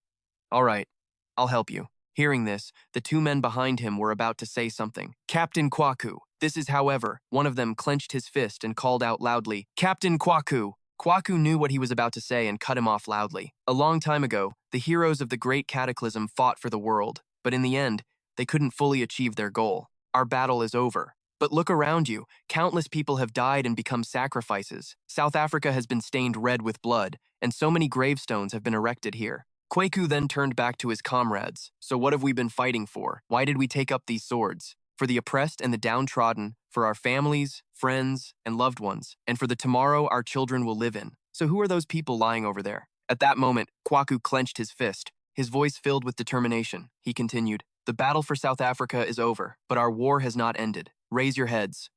S1: "All right, I'll help you." Hearing this, the two men behind him were about to say something. "Captain Kwaku." This is, however, one of them clenched his fist and called out loudly, "Captain Kwaku!" Kwaku knew what he was about to say and cut him off loudly. A long time ago, the heroes of the Great Cataclysm fought for the world, but in the end, they couldn't fully achieve their goal. Our battle is over. But look around you. Countless people have died and become sacrifices. South Africa has been stained red with blood, and so many gravestones have been erected here. Kwaku then turned back to his comrades. "So what have we been fighting for? Why did we take up these swords? For the oppressed and the downtrodden, for our families, friends, and loved ones, and for the tomorrow our children will live in. So who are those people lying over there?" At that moment, Kwaku clenched his fist, his voice filled with determination. He continued, "The battle for South Africa is over, but our war has not ended. Raise your heads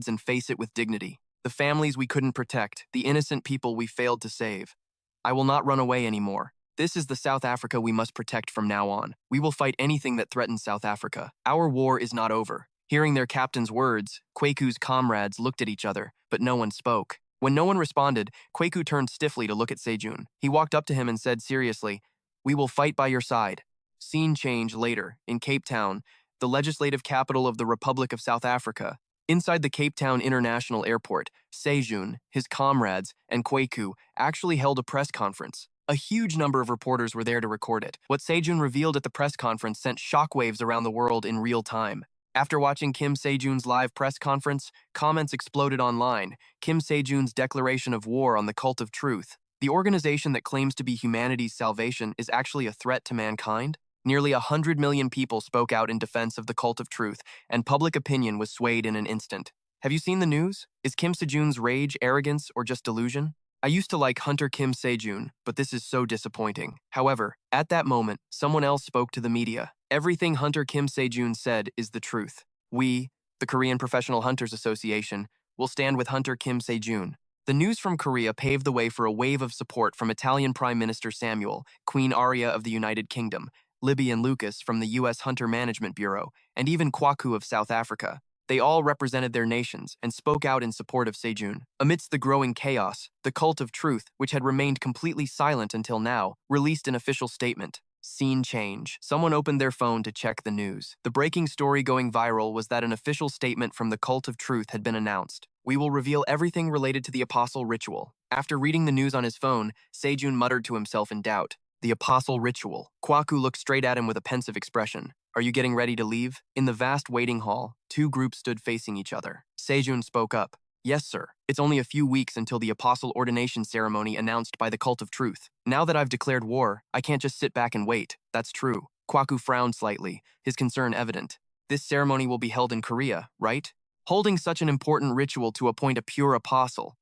S1: and face it with dignity. The families we couldn't protect, the innocent people we failed to save. I will not run away anymore. This is the South Africa we must protect from now on. We will fight anything that threatens South Africa. Our war is not over." Hearing their captain's words, Kwaku's comrades looked at each other, but no one spoke. When no one responded, Kwaku turned stiffly to look at Sejun. He walked up to him and said seriously, "We will fight by your side." Scene change later, in Cape Town, the legislative capital of the Republic of South Africa. Inside the Cape Town International Airport, Sejun, his comrades, and Kwaku actually held a press conference. A huge number of reporters were there to record it. What Sejun revealed at the press conference sent shockwaves around the world in real time. After watching Kim Sejun's live press conference, comments exploded online. Kim Sejun's declaration of war on the cult of truth. The organization that claims to be humanity's salvation is actually a threat to mankind? Nearly 100 million people spoke out in defense of the cult of truth, and public opinion was swayed in an instant. Have you seen the news? Is Kim Sejun's rage arrogance or just delusion? I used to like Hunter Kim Sejun, but this is so disappointing. However, at that moment, someone else spoke to the media. Everything Hunter Kim Sejun said is the truth. We, the Korean Professional Hunters Association, will stand with Hunter Kim Sejun. The news from Korea paved the way for a wave of support from Italian Prime Minister Samuel, Queen Aria of the United Kingdom, Libby and Lucas from the U.S. Hunter Management Bureau, and even Kwaku of South Africa. They all represented their nations and spoke out in support of Sejun. Amidst the growing chaos, the cult of truth, which had remained completely silent until now, released an official statement. Scene change. Someone opened their phone to check the news. The breaking story going viral was that an official statement from the cult of truth had been announced. "We will reveal everything related to the Apostle Ritual." After reading the news on his phone, Sejun muttered to himself in doubt. The Apostle Ritual. Kwaku looked straight at him with a pensive expression. "Are you getting ready to leave?" In the vast waiting hall, two groups stood facing each other. Sejun spoke up. "Yes, sir. It's only a few weeks until the apostle ordination ceremony announced by the cult of truth. Now that I've declared war, I can't just sit back and wait." "That's true." Kwaku frowned slightly, his concern evident. "This ceremony will be held in Korea, right? Holding such an important ritual to appoint a pure apostle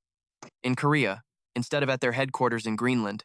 S1: in Korea, instead of at their headquarters in Greenland.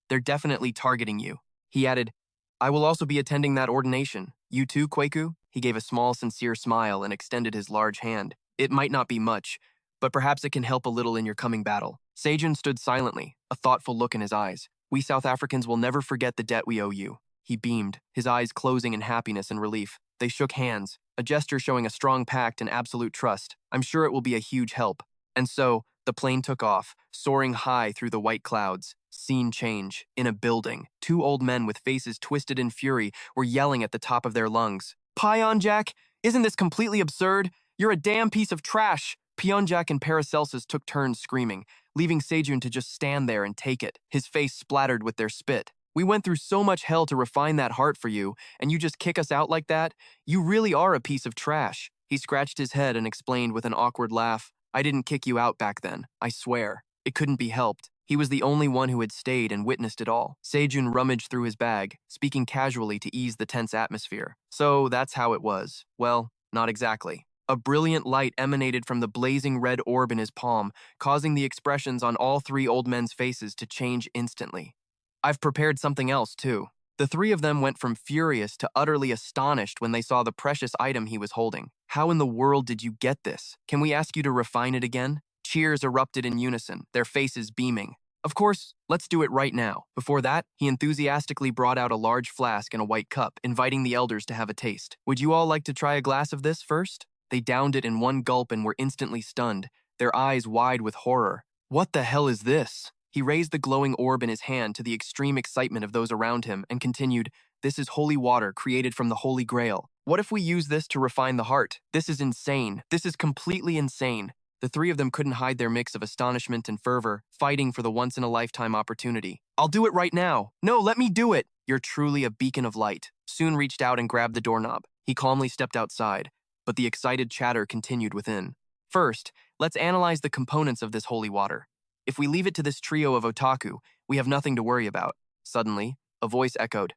S1: They're definitely targeting you." He added, "I will also be attending that ordination. You too, Kwaku?" He gave a small, sincere smile and extended his large hand. It might not be much, but perhaps it can help a little in your coming battle. Sejun stood silently, a thoughtful look in his eyes. We South Africans will never forget the debt we owe you. He beamed, his eyes closing in happiness and relief. They shook hands, a gesture showing a strong pact and absolute trust. I'm sure it will be a huge help. And so, the plane took off, soaring high through the white clouds. Scene change. In a building, two old men with faces twisted in fury were yelling at the top of their lungs. Pyeonjak, isn't this completely absurd? You're a damn piece of trash! Pyeonjak and Paracelsus took turns screaming, leaving Sejun to just stand there and take it, his face splattered with their spit. We went through so much hell to refine that heart for you, and you just kick us out like that? You really are a piece of trash. He scratched his head and explained with an awkward laugh. I didn't kick you out back then, I swear. It couldn't be helped. He was the only one who had stayed and witnessed it all. Sejun rummaged through his bag, speaking casually to ease the tense atmosphere. So that's how it was. Well, not exactly. A brilliant light emanated from the blazing red orb in his palm, causing the expressions on all three old men's faces to change instantly. I've prepared something else, too. The three of them went from furious to utterly astonished when they saw the precious item he was holding. How in the world did you get this? Can we ask you to refine it again? Cheers erupted in unison, their faces beaming. Of course, let's do it right now. Before that, he enthusiastically brought out a large flask and a white cup, inviting the elders to have a taste. Would you all like to try a glass of this first? They downed it in one gulp and were instantly stunned, their eyes wide with horror. What the hell is this? He raised the glowing orb in his hand to the extreme excitement of those around him and continued, This is holy water created from the Holy Grail. What if we use this to refine the heart? This is insane. This is completely insane. The three of them couldn't hide their mix of astonishment and fervor, fighting for the once-in-a-lifetime opportunity. I'll do it right now. No, let me do it. You're truly a beacon of light. Soon reached out and grabbed the doorknob. He calmly stepped outside, but the excited chatter continued within. First, let's analyze the components of this holy water. If we leave it to this trio of otaku, we have nothing to worry about. Suddenly, a voice echoed.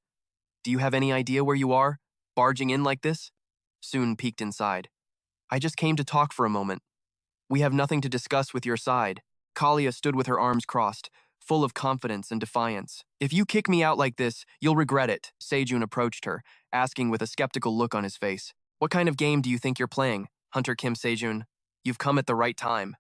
S1: Do you have any idea where you are? Barging in like this? Soon peeked inside. I just came to talk for a moment. We have nothing to discuss with your side. Kalia stood with her arms crossed, full of confidence and defiance. If you kick me out like this, you'll regret it. Sejun approached her, asking with a skeptical look on his face. What kind of game do you think you're playing, Hunter Kim Sejun? You've come at the right time.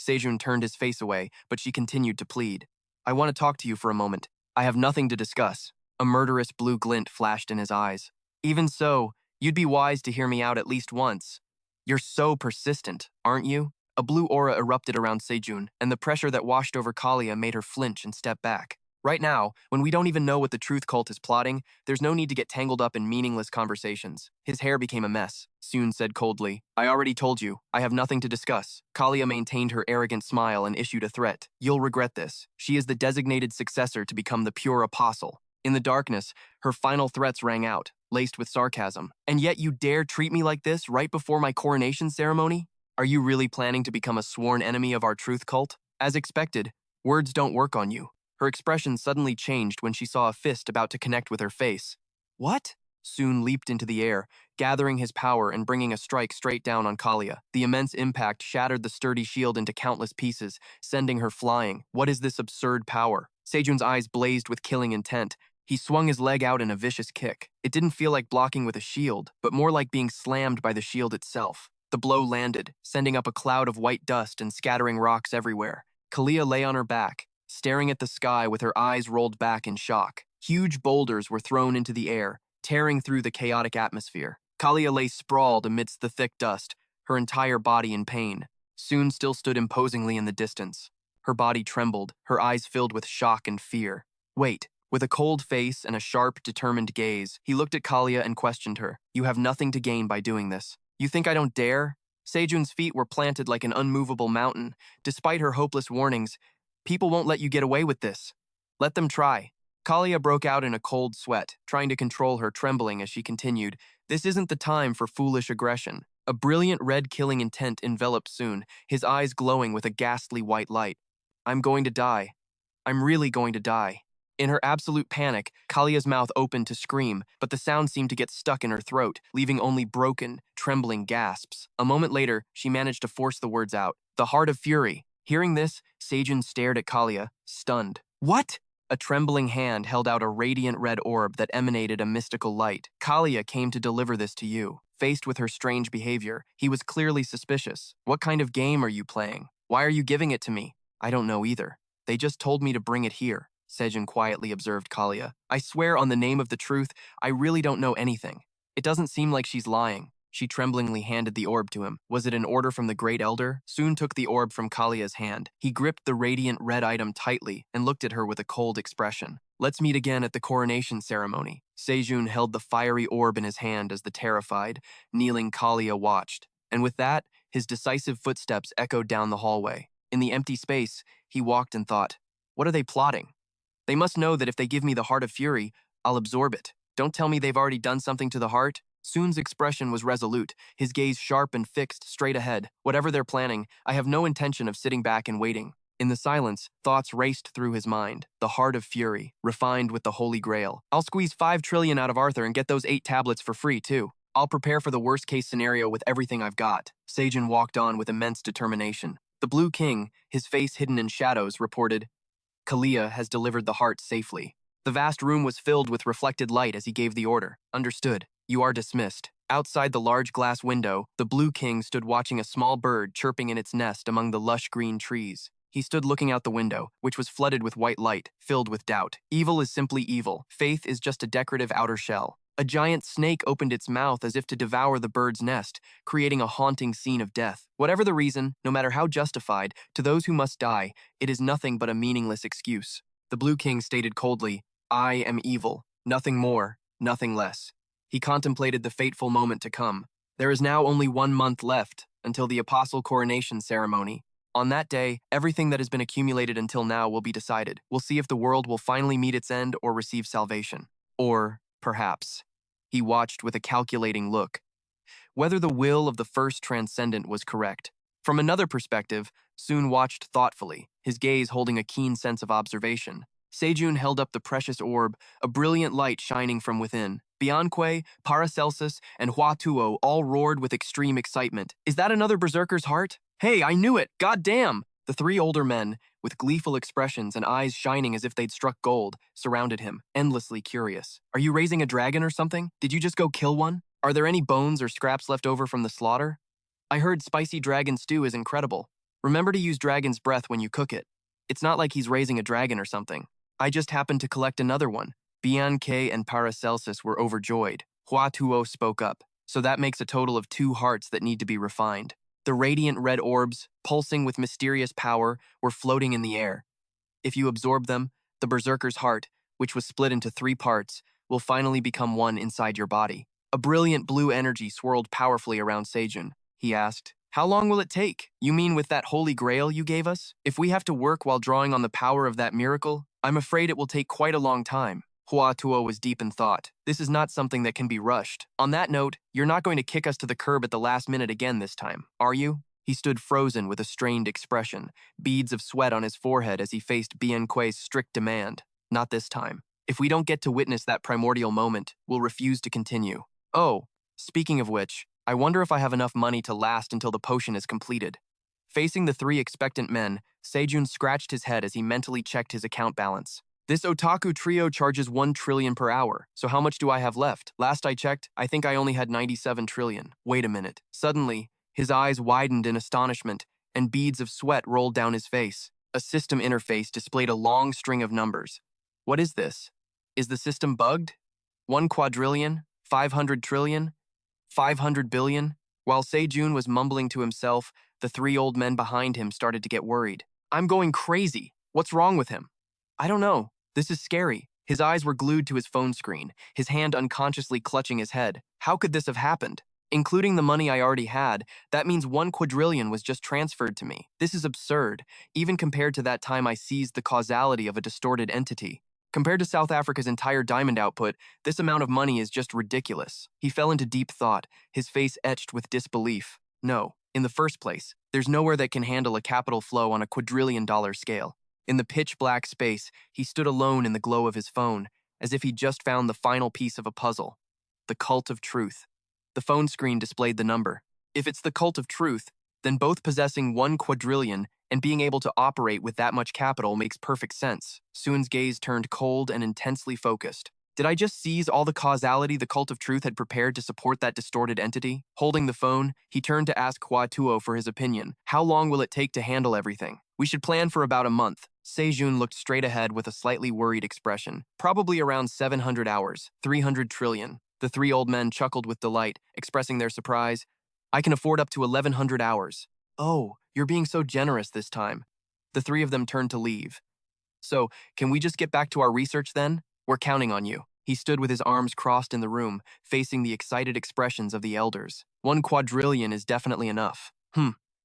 S1: Sejun turned his face away, but she continued to plead. I want to talk to you for a moment. I have nothing to discuss. A murderous blue glint flashed in his eyes. Even so, you'd be wise to hear me out at least once. You're so persistent, aren't you? A blue aura erupted around Sejun, and the pressure that washed over Kalia made her flinch and step back. Right now, when we don't even know what the truth cult is plotting, there's no need to get tangled up in meaningless conversations. His hair became a mess. Soon said coldly, I already told you, I have nothing to discuss. Kalia maintained her arrogant smile and issued a threat. You'll regret this. She is the designated successor to become the pure apostle. In the darkness, her final threats rang out, laced with sarcasm. And yet you dare treat me like this right before my coronation ceremony? Are you really planning to become a sworn enemy of our truth cult? As expected, words don't work on you. Her expression suddenly changed when she saw a fist about to connect with her face. What? Soon leaped into the air, gathering his power and bringing a strike straight down on Kalia. The immense impact shattered the sturdy shield into countless pieces, sending her flying. What is this absurd power? Sejun's eyes blazed with killing intent. He swung his leg out in a vicious kick. It didn't feel like blocking with a shield, but more like being slammed by the shield itself. The blow landed, sending up a cloud of white dust and scattering rocks everywhere. Kalia lay on her back, staring at the sky with her eyes rolled back in shock. Huge boulders were thrown into the air, tearing through the chaotic atmosphere. Kalia lay sprawled amidst the thick dust, her entire body in pain. Soon still stood imposingly in the distance. Her body trembled, her eyes filled with shock and fear. Wait. With a cold face and a sharp, determined gaze, he looked at Kalia and questioned her. You have nothing to gain by doing this. You think I don't dare? Sejun's feet were planted like an unmovable mountain. Despite her hopeless warnings, people won't let you get away with this. Let them try. Kalia broke out in a cold sweat, trying to control her trembling as she continued. This isn't the time for foolish aggression. A brilliant red killing intent enveloped Soon, his eyes glowing with a ghastly white light. I'm going to die. I'm really going to die. In her absolute panic, Kalia's mouth opened to scream, but the sound seemed to get stuck in her throat, leaving only broken, trembling gasps. A moment later, she managed to force the words out. The heart of fury. Hearing this, Sejun stared at Kalia, stunned. What? A trembling hand held out a radiant red orb that emanated a mystical light. Kalia came to deliver this to you. Faced with her strange behavior, he was clearly suspicious. What kind of game are you playing? Why are you giving it to me? I don't know either. They just told me to bring it here, Sejun quietly observed Kalia. I swear on the name of the truth, I really don't know anything. It doesn't seem like she's lying. She tremblingly handed the orb to him. Was it an order from the Great Elder? Soon took the orb from Kalia's hand. He gripped the radiant red item tightly and looked at her with a cold expression. Let's meet again at the coronation ceremony. Sejun held the fiery orb in his hand as the terrified, kneeling Kalia watched. And with that, his decisive footsteps echoed down the hallway. In the empty space, he walked and thought, what are they plotting? They must know that if they give me the Heart of Fury, I'll absorb it. Don't tell me they've already done something to the heart. Soon's expression was resolute, his gaze sharp and fixed straight ahead. Whatever they're planning, I have no intention of sitting back and waiting. In the silence, thoughts raced through his mind. The Heart of Fury, refined with the Holy Grail. I'll squeeze 5 trillion out of Arthur and get those 8 tablets for free, too. I'll prepare for the worst-case scenario with everything I've got. Sejun walked on with immense determination. The Blue King, his face hidden in shadows, reported, Kalia has delivered the heart safely. The vast room was filled with reflected light as he gave the order. Understood. You are dismissed. Outside the large glass window, the Blue King stood watching a small bird chirping in its nest among the lush green trees. He stood looking out the window, which was flooded with white light, filled with doubt. Evil is simply evil. Faith is just a decorative outer shell. A giant snake opened its mouth as if to devour the bird's nest, creating a haunting scene of death. Whatever the reason, no matter how justified, to those who must die, it is nothing but a meaningless excuse. The Blue King stated coldly, I am evil. Nothing more, nothing less. He contemplated the fateful moment to come. There is now only 1 month left until the apostle coronation ceremony. On that day, everything that has been accumulated until now will be decided. We'll see if the world will finally meet its end or receive salvation. Or, perhaps, he watched with a calculating look, whether the will of the first Transcendent was correct. From another perspective, Soon watched thoughtfully, his gaze holding a keen sense of observation. Sejun held up the precious orb, a brilliant light shining from within. Bianque, Paracelsus, and Huatuo all roared with extreme excitement. Is that another berserker's heart? Hey, I knew it! God damn! The 3 older men, with gleeful expressions and eyes shining as if they'd struck gold, surrounded him, endlessly curious. Are you raising a dragon or something? Did you just go kill one? Are there any bones or scraps left over from the slaughter? I heard spicy dragon stew is incredible. Remember to use dragon's breath when you cook it. It's not like he's raising a dragon or something. I just happened to collect another one. Bianque and Paracelsus were overjoyed. Huatuo spoke up. So that makes a total of 2 hearts that need to be refined. The radiant red orbs, pulsing with mysterious power, were floating in the air. If you absorb them, the berserker's heart, which was split into 3 parts, will finally become one inside your body. A brilliant blue energy swirled powerfully around Sejun. He asked, how long will it take? You mean with that holy grail you gave us? If we have to work while drawing on the power of that miracle, I'm afraid it will take quite a long time. Huatuo was deep in thought. This is not something that can be rushed. On that note, you're not going to kick us to the curb at the last minute again this time, are you? He stood frozen with a strained expression, beads of sweat on his forehead as he faced Bianque's strict demand. Not this time. If we don't get to witness that primordial moment, we'll refuse to continue. Oh, speaking of which, I wonder if I have enough money to last until the potion is completed. Facing the 3 expectant men, Sejun scratched his head as he mentally checked his account balance. This otaku trio charges 1 trillion per hour, so how much do I have left? Last I checked, I think I only had 97 trillion. Wait a minute. Suddenly, his eyes widened in astonishment, and beads of sweat rolled down his face. A system interface displayed a long string of numbers. What is this? Is the system bugged? 1 quadrillion? 500 trillion? 500 billion? While Sejun was mumbling to himself, the 3 old men behind him started to get worried. I'm going crazy. What's wrong with him? I don't know. This is scary. His eyes were glued to his phone screen, his hand unconsciously clutching his head. How could this have happened? Including the money I already had, that means 1 quadrillion was just transferred to me. This is absurd, even compared to that time I seized the causality of a distorted entity. Compared to South Africa's entire diamond output, this amount of money is just ridiculous. He fell into deep thought, his face etched with disbelief. No, in the first place, there's nowhere that can handle a capital flow on a quadrillion-dollar scale. In the pitch-black space, he stood alone in the glow of his phone, as if he'd just found the final piece of a puzzle. The Cult of Truth. The phone screen displayed the number. If it's the Cult of Truth, then both possessing 1 quadrillion and being able to operate with that much capital makes perfect sense. Soon's gaze turned cold and intensely focused. Did I just seize all the causality the Cult of Truth had prepared to support that distorted entity? Holding the phone, he turned to ask Hua Tuo for his opinion. How long will it take to handle everything? We should plan for about a month. Sejun looked straight ahead with a slightly worried expression. Probably around 700 hours, 300 trillion. The three old men chuckled with delight, expressing their surprise. I can afford up to 1100 hours. Oh, you're being so generous this time. The three of them turned to leave. So, can we just get back to our research then? We're counting on you. He stood with his arms crossed in the room, facing the excited expressions of the elders. 1 quadrillion is definitely enough.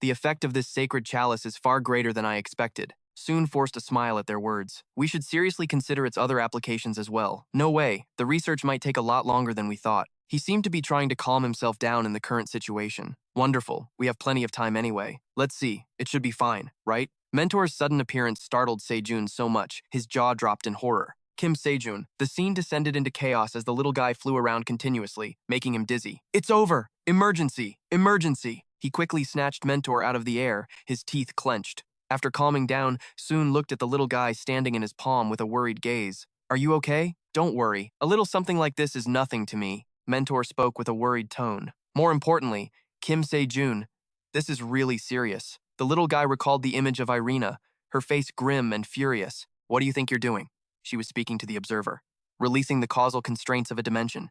S1: The effect of this sacred chalice is far greater than I expected. Soon forced a smile at their words. We should seriously consider its other applications as well. No way, the research might take a lot longer than we thought. He seemed to be trying to calm himself down in the current situation. Wonderful, we have plenty of time anyway. Let's see, it should be fine, right? Mentor's sudden appearance startled Sejun so much, his jaw dropped in horror. Kim Sejun, the scene descended into chaos as the little guy flew around continuously, making him dizzy. It's over! Emergency! Emergency! He quickly snatched Mentor out of the air, his teeth clenched. After calming down, Soon looked at the little guy standing in his palm with a worried gaze. Are you okay? Don't worry. A little something like this is nothing to me. Mentor spoke with a worried tone. More importantly, Kim Sejun, this is really serious. The little guy recalled the image of Irina, her face grim and furious. What do you think you're doing? She was speaking to the observer. Releasing the causal constraints of a dimension.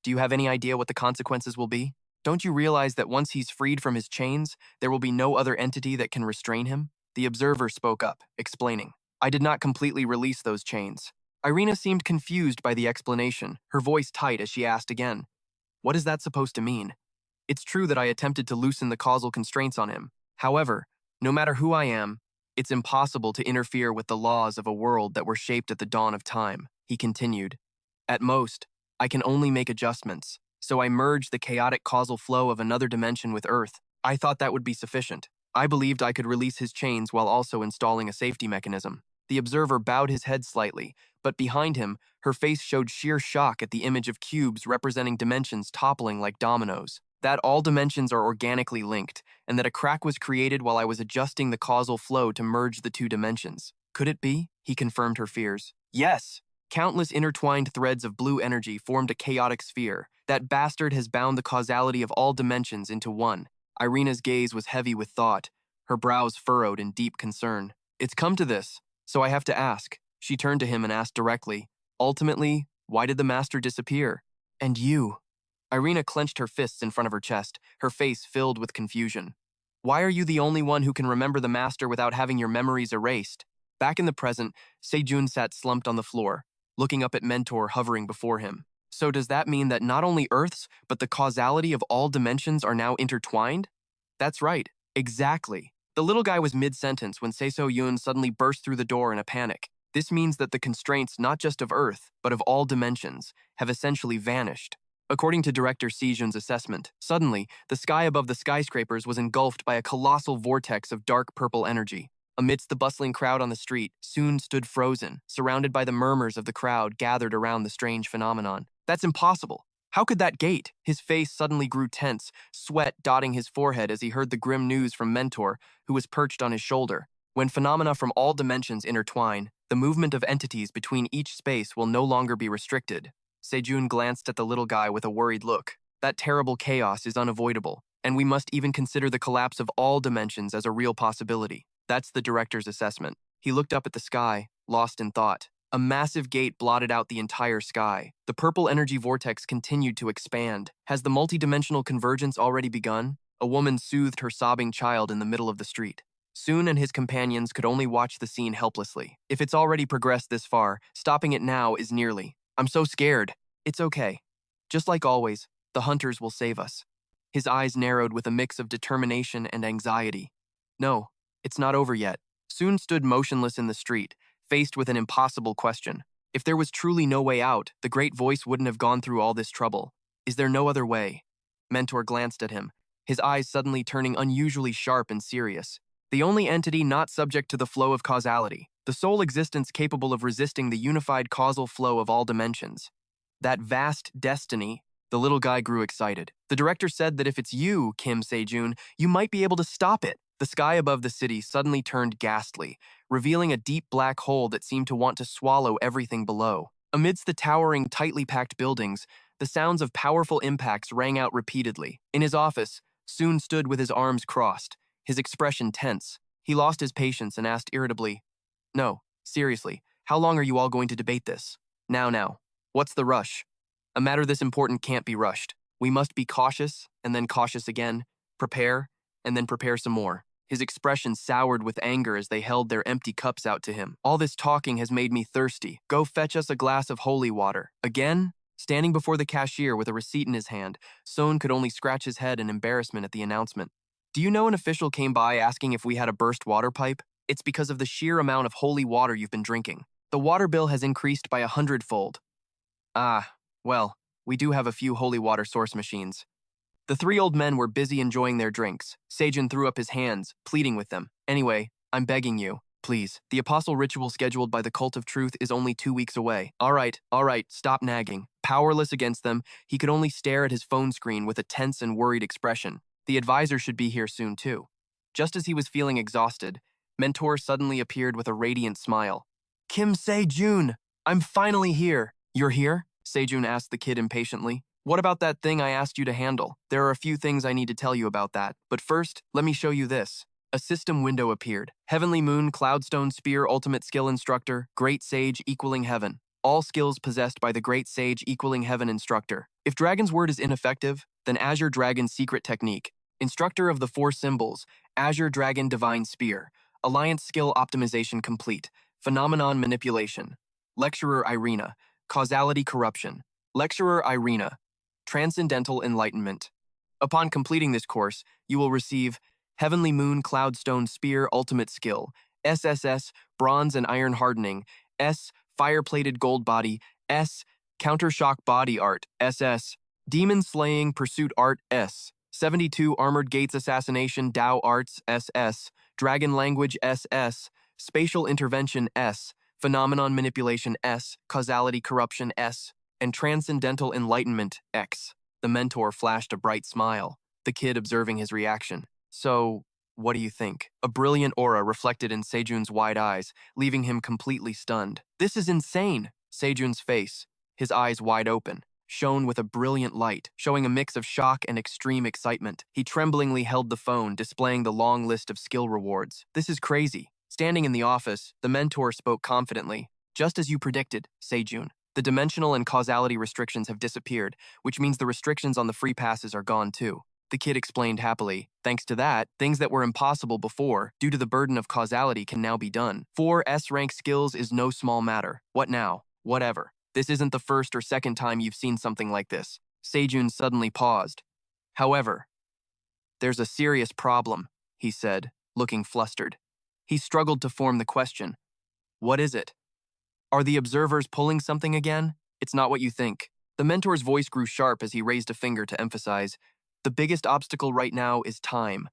S1: Do you have any idea what the consequences will be? Don't you realize that once he's freed from his chains, there will be no other entity that can restrain him? The observer spoke up, explaining. I did not completely release those chains. Irina seemed confused by the explanation, her voice tight as she asked again. What is that supposed to mean? It's true that I attempted to loosen the causal constraints on him. However, no matter who I am, it's impossible to interfere with the laws of a world that were shaped at the dawn of time, he continued. At most, I can only make adjustments, so I merged the chaotic causal flow of another dimension with Earth. I thought that would be sufficient. I believed I could release his chains while also installing a safety mechanism. The observer bowed his head slightly, but behind him, her face showed sheer shock at the image of cubes representing dimensions toppling like dominoes. That all dimensions are organically linked, and that a crack was created while I was adjusting the causal flow to merge the two dimensions. Could it be? He confirmed her fears. Yes! Countless intertwined threads of blue energy formed a chaotic sphere. That bastard has bound the causality of all dimensions into one. Irina's gaze was heavy with thought, her brows furrowed in deep concern. It's come to this, so I have to ask. She turned to him and asked directly, ultimately, why did the master disappear? And you? Irina clenched her fists in front of her chest, her face filled with confusion. Why are you the only one who can remember the master without having your memories erased? Back in the present, Sejun sat slumped on the floor, looking up at Mentor hovering before him. So does that mean that not only Earth's, but the causality of all dimensions are now intertwined? That's right, exactly. The little guy was mid-sentence when Seo-Yun suddenly burst through the door in a panic. This means that the constraints not just of Earth, but of all dimensions, have essentially vanished. According to Director Sejun's assessment, suddenly, the sky above the skyscrapers was engulfed by a colossal vortex of dark purple energy. Amidst the bustling crowd on the street, Soon stood frozen, surrounded by the murmurs of the crowd gathered around the strange phenomenon. That's impossible. How could that gate? His face suddenly grew tense, sweat dotting his forehead as he heard the grim news from Mentor, who was perched on his shoulder. When phenomena from all dimensions intertwine, the movement of entities between each space will no longer be restricted. Sejun glanced at the little guy with a worried look. That terrible chaos is unavoidable, and we must even consider the collapse of all dimensions as a real possibility. That's the director's assessment. He looked up at the sky, lost in thought. A massive gate blotted out the entire sky. The purple energy vortex continued to expand. Has the multidimensional convergence already begun? A woman soothed her sobbing child in the middle of the street. Soon and his companions could only watch the scene helplessly. If it's already progressed this far, stopping it now is nearly. I'm so scared. It's okay. Just like always, the hunters will save us. His eyes narrowed with a mix of determination and anxiety. No, it's not over yet. Soon stood motionless in the street, faced with an impossible question. If there was truly no way out, the great voice wouldn't have gone through all this trouble. Is there no other way? Mentor glanced at him, his eyes suddenly turning unusually sharp and serious. The only entity not subject to the flow of causality, the sole existence capable of resisting the unified causal flow of all dimensions. That vast destiny. The little guy grew excited. The director said that if it's you, Kim Sejun, you might be able to stop it. The sky above the city suddenly turned ghastly, revealing a deep black hole that seemed to want to swallow everything below. Amidst the towering, tightly packed buildings, the sounds of powerful impacts rang out repeatedly. In his office, Soon stood with his arms crossed, his expression tense. He lost his patience and asked irritably, "No, seriously, how long are you all going to debate this? Now, what's the rush? A matter this important can't be rushed. We must be cautious, and then cautious again, prepare, and then prepare some more." His expression soured with anger as they held their empty cups out to him. "All this talking has made me thirsty. Go fetch us a glass of holy water." Again? Standing before the cashier with a receipt in his hand, Sohn could only scratch his head in embarrassment at the announcement. "Do you know an official came by asking if we had a burst water pipe? It's because of the sheer amount of holy water you've been drinking. The water bill has increased by 100-fold. Ah, well, we do have a few holy water source machines." The three old men were busy enjoying their drinks. Sejun threw up his hands, pleading with them. "Anyway, I'm begging you, please. The apostle ritual scheduled by the Cult of Truth is only 2 weeks away." All right, stop nagging." Powerless against them, he could only stare at his phone screen with a tense and worried expression. The advisor should be here soon, too. Just as he was feeling exhausted, Mentor suddenly appeared with a radiant smile. "Kim Sejun, I'm finally here." "You're here?" Sejun asked the kid impatiently. "What about that thing I asked you to handle? There are a few things I need to tell you about that. But first, let me show you this." A system window appeared. Heavenly Moon, Cloudstone Spear, Ultimate Skill Instructor, Great Sage equaling Heaven. All skills possessed by the Great Sage equaling Heaven Instructor. If Dragon's Word is ineffective, then Azure Dragon's Secret Technique. Instructor of the 4 Symbols, Azure Dragon Divine Spear. Alliance Skill Optimization Complete. Phenomenon Manipulation. Lecturer Irina, Causality Corruption. Lecturer Irina, Transcendental Enlightenment. Upon completing this course, you will receive Heavenly Moon Cloudstone Spear Ultimate Skill, SSS Bronze and Iron Hardening, S Fire-Plated Gold Body, S Countershock Body Art, SS Demon Slaying Pursuit Art, S 72 Armored Gates Assassination Dao Arts, SS Dragon Language, SS Spatial Intervention, S Phenomenon Manipulation, S Causality Corruption, S and Transcendental Enlightenment, X. The mentor flashed a bright smile, the kid observing his reaction. "So, what do you think?" A brilliant aura reflected in Sejun's wide eyes, leaving him completely stunned. "This is insane!" Sejun's face, his eyes wide open, shone with a brilliant light, showing a mix of shock and extreme excitement. He tremblingly held the phone, displaying the long list of skill rewards. "This is crazy." Standing in the office, the mentor spoke confidently. "Just as you predicted, Sejun. The dimensional and causality restrictions have disappeared, which means the restrictions on the free passes are gone too." The kid explained happily. "Thanks to that, things that were impossible before, due to the burden of causality, can now be done. 4 S-rank skills is no small matter. What now? Whatever. This isn't the first or second time you've seen something like this." Sejun suddenly paused. "However, there's a serious problem," he said, looking flustered. He struggled to form the question. "What is it? Are the observers pulling something again? It's not what you think." The mentor's voice grew sharp as he raised a finger to emphasize, "The biggest obstacle right now is time."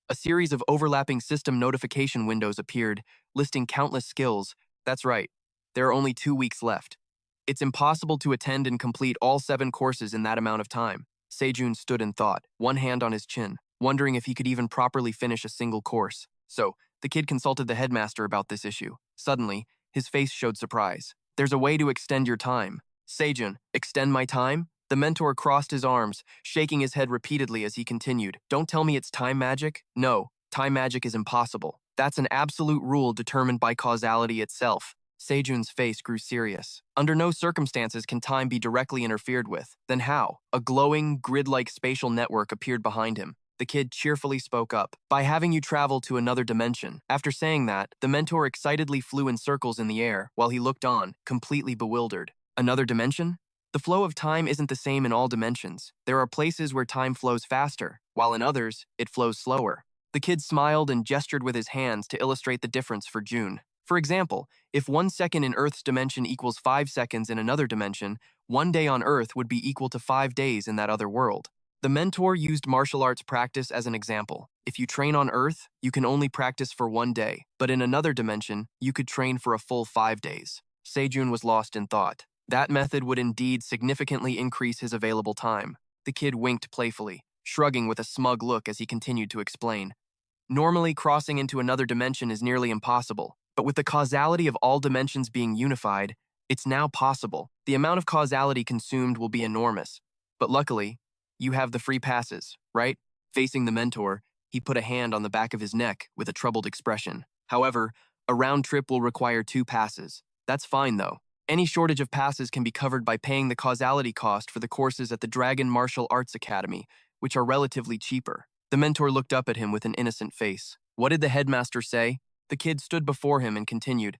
S1: A series of overlapping system notification windows appeared, listing countless skills. "That's right. There are only 2 weeks left. It's impossible to attend and complete all 7 courses in that amount of time." Sejun stood in thought, one hand on his chin, wondering if he could even properly finish a single course. So, the kid consulted the headmaster about this issue. Suddenly, his face showed surprise. "There's a way to extend your time." "Sejun, extend my time?" The mentor crossed his arms, shaking his head repeatedly as he continued. "Don't tell me it's time magic? No, time magic is impossible. That's an absolute rule determined by causality itself." Sejun's face grew serious. "Under no circumstances can time be directly interfered with. Then how?" A glowing, grid-like spatial network appeared behind him. The kid cheerfully spoke up. "By having you travel to another dimension." After saying that, the mentor excitedly flew in circles in the air while he looked on, completely bewildered. "Another dimension?" The flow of time isn't the same in all dimensions. There are places where time flows faster, while in others, it flows slower. The kid smiled and gestured with his hands to illustrate the difference for June. For example, if 1 second in Earth's dimension equals 5 seconds in another dimension, 1 day on Earth would be equal to 5 days in that other world. The mentor used martial arts practice as an example. If you train on Earth, you can only practice for 1 day, but in another dimension, you could train for a full 5 days. Sejun was lost in thought. That method would indeed significantly increase his available time. The kid winked playfully, shrugging with a smug look as he continued to explain. Normally, crossing into another dimension is nearly impossible, but with the causality of all dimensions being unified, it's now possible. The amount of causality consumed will be enormous. But luckily, you have the free passes, right? Facing the mentor, he put a hand on the back of his neck with a troubled expression. However, a round trip will require 2 passes. That's fine, though. Any shortage of passes can be covered by paying the causality cost for the courses at the Dragon Martial Arts Academy, which are relatively cheaper. The mentor looked up at him with an innocent face. What did the headmaster say? The kid stood before him and continued.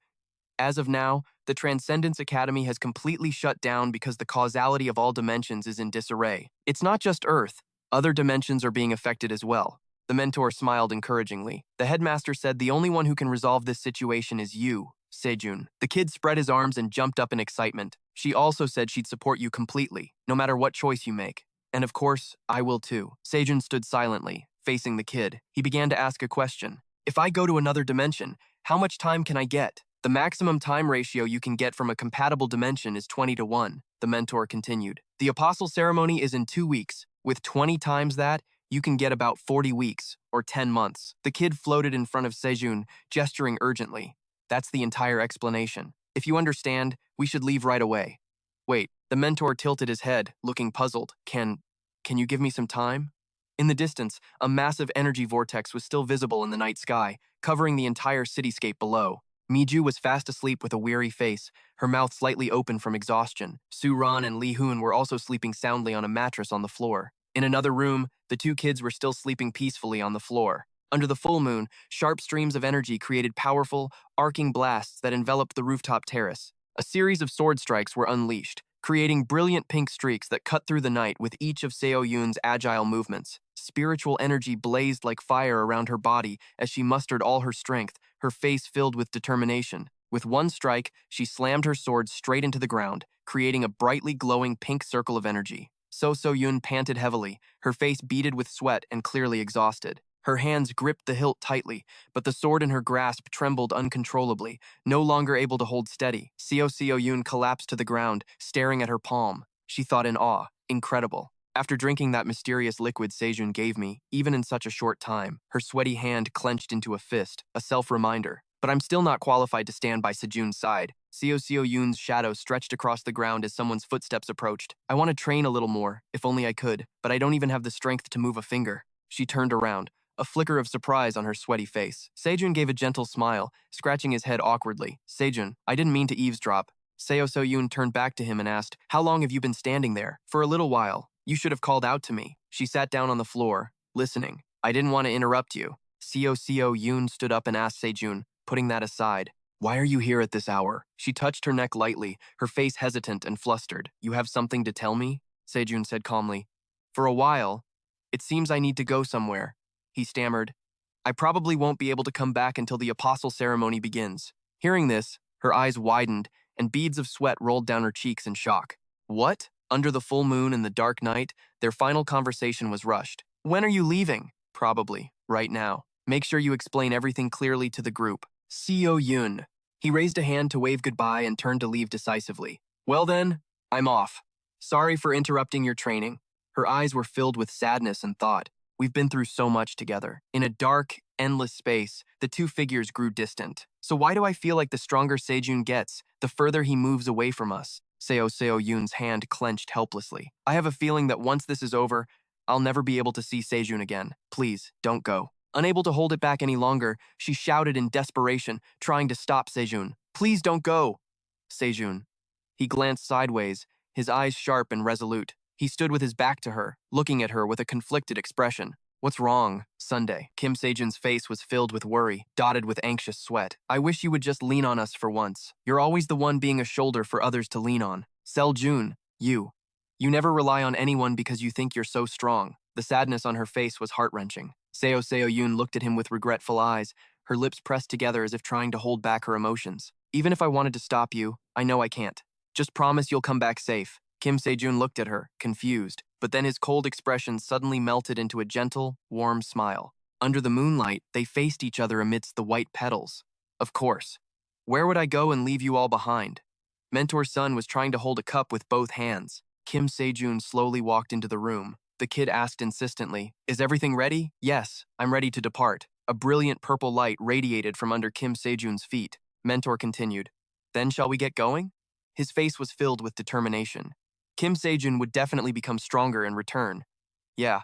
S1: As of now, the Transcendence Academy has completely shut down because the causality of all dimensions is in disarray. It's not just Earth. Other dimensions are being affected as well. The mentor smiled encouragingly. The headmaster said the only one who can resolve this situation is you, Sejun. The kid spread his arms and jumped up in excitement. She also said she'd support you completely, no matter what choice you make. And of course, I will too. Sejun stood silently, facing the kid. He began to ask a question. If I go to another dimension, how much time can I get? The maximum time ratio you can get from a compatible dimension is 20-1, the mentor continued. The apostle ceremony is in 2 weeks. With 20 times that, you can get about 40 weeks, or 10 months. The kid floated in front of Sejun, gesturing urgently. That's the entire explanation. If you understand, we should leave right away. Wait, the mentor tilted his head, looking puzzled. Can you give me some time? In the distance, a massive energy vortex was still visible in the night sky, covering the entire cityscape below. Miju was fast asleep with a weary face, her mouth slightly open from exhaustion. Su-ran and Li-hoon were also sleeping soundly on a mattress on the floor. In another room, the 2 kids were still sleeping peacefully on the floor. Under the full moon, sharp streams of energy created powerful, arcing blasts that enveloped the rooftop terrace. A series of sword strikes were unleashed, creating brilliant pink streaks that cut through the night with each of Seo Yoon's agile movements. Spiritual energy blazed like fire around her body as she mustered all her strength, her face filled with determination. With one strike, she slammed her sword straight into the ground, creating a brightly glowing pink circle of energy. So Yoon panted heavily, her face beaded with sweat and clearly exhausted. Her hands gripped the hilt tightly, but the sword in her grasp trembled uncontrollably, no longer able to hold steady. Seo Yoon collapsed to the ground, staring at her palm. She thought in awe. Incredible. After drinking that mysterious liquid Sejun gave me, even in such a short time, her sweaty hand clenched into a fist, a self-reminder. But I'm still not qualified to stand by Sejun's side. Seo Yoon's shadow stretched across the ground as someone's footsteps approached. I want to train a little more, if only I could, but I don't even have the strength to move a finger. She turned around, a flicker of surprise on her sweaty face. Sejun gave a gentle smile, scratching his head awkwardly. Sejun, I didn't mean to eavesdrop. Seo Yoon turned back to him and asked, how long have you been standing there? For a little while. You should have called out to me. She sat down on the floor, listening. I didn't want to interrupt you. Seo Yoon stood up and asked Sejun, putting that aside. Why are you here at this hour? She touched her neck lightly, her face hesitant and flustered. You have something to tell me? Sejun said calmly. For a while. It seems I need to go somewhere. He stammered. I probably won't be able to come back until the apostle ceremony begins. Hearing this, her eyes widened and beads of sweat rolled down her cheeks in shock. What? Under the full moon and the dark night, their final conversation was rushed. When are you leaving? Probably, right now. Make sure you explain everything clearly to the group. Seo Yoon. He raised a hand to wave goodbye and turned to leave decisively. Well then, I'm off. Sorry for interrupting your training. Her eyes were filled with sadness and thought. We've been through so much together. In a dark, endless space, the 2 figures grew distant. So why do I feel like the stronger Sejun gets, the further he moves away from us? Seo Yoon's hand clenched helplessly. I have a feeling that once this is over, I'll never be able to see Sejun again. Please, don't go. Unable to hold it back any longer, she shouted in desperation, trying to stop Sejun. Please don't go. Sejun. He glanced sideways, his eyes sharp and resolute. He stood with his back to her, looking at her with a conflicted expression. What's wrong? Sunday. Kim Sejun's face was filled with worry, dotted with anxious sweat. I wish you would just lean on us for once. You're always the one being a shoulder for others to lean on. Seljun, you. You never rely on anyone because you think you're so strong. The sadness on her face was heart-wrenching. Seo Yoon looked at him with regretful eyes, her lips pressed together as if trying to hold back her emotions. Even if I wanted to stop you, I know I can't. Just promise you'll come back safe. Kim Sejun looked at her, confused, but then his cold expression suddenly melted into a gentle, warm smile. Under the moonlight, they faced each other amidst the white petals. Of course. Where would I go and leave you all behind? Mentor's son was trying to hold a cup with both hands. Kim Sejun slowly walked into the room. The kid asked insistently, Is everything ready? Yes, I'm ready to depart. A brilliant purple light radiated from under Kim Sejun's feet. Mentor continued, "Then shall we get going?" His face was filled with determination. Kim Sejun would definitely become stronger in return. Yeah,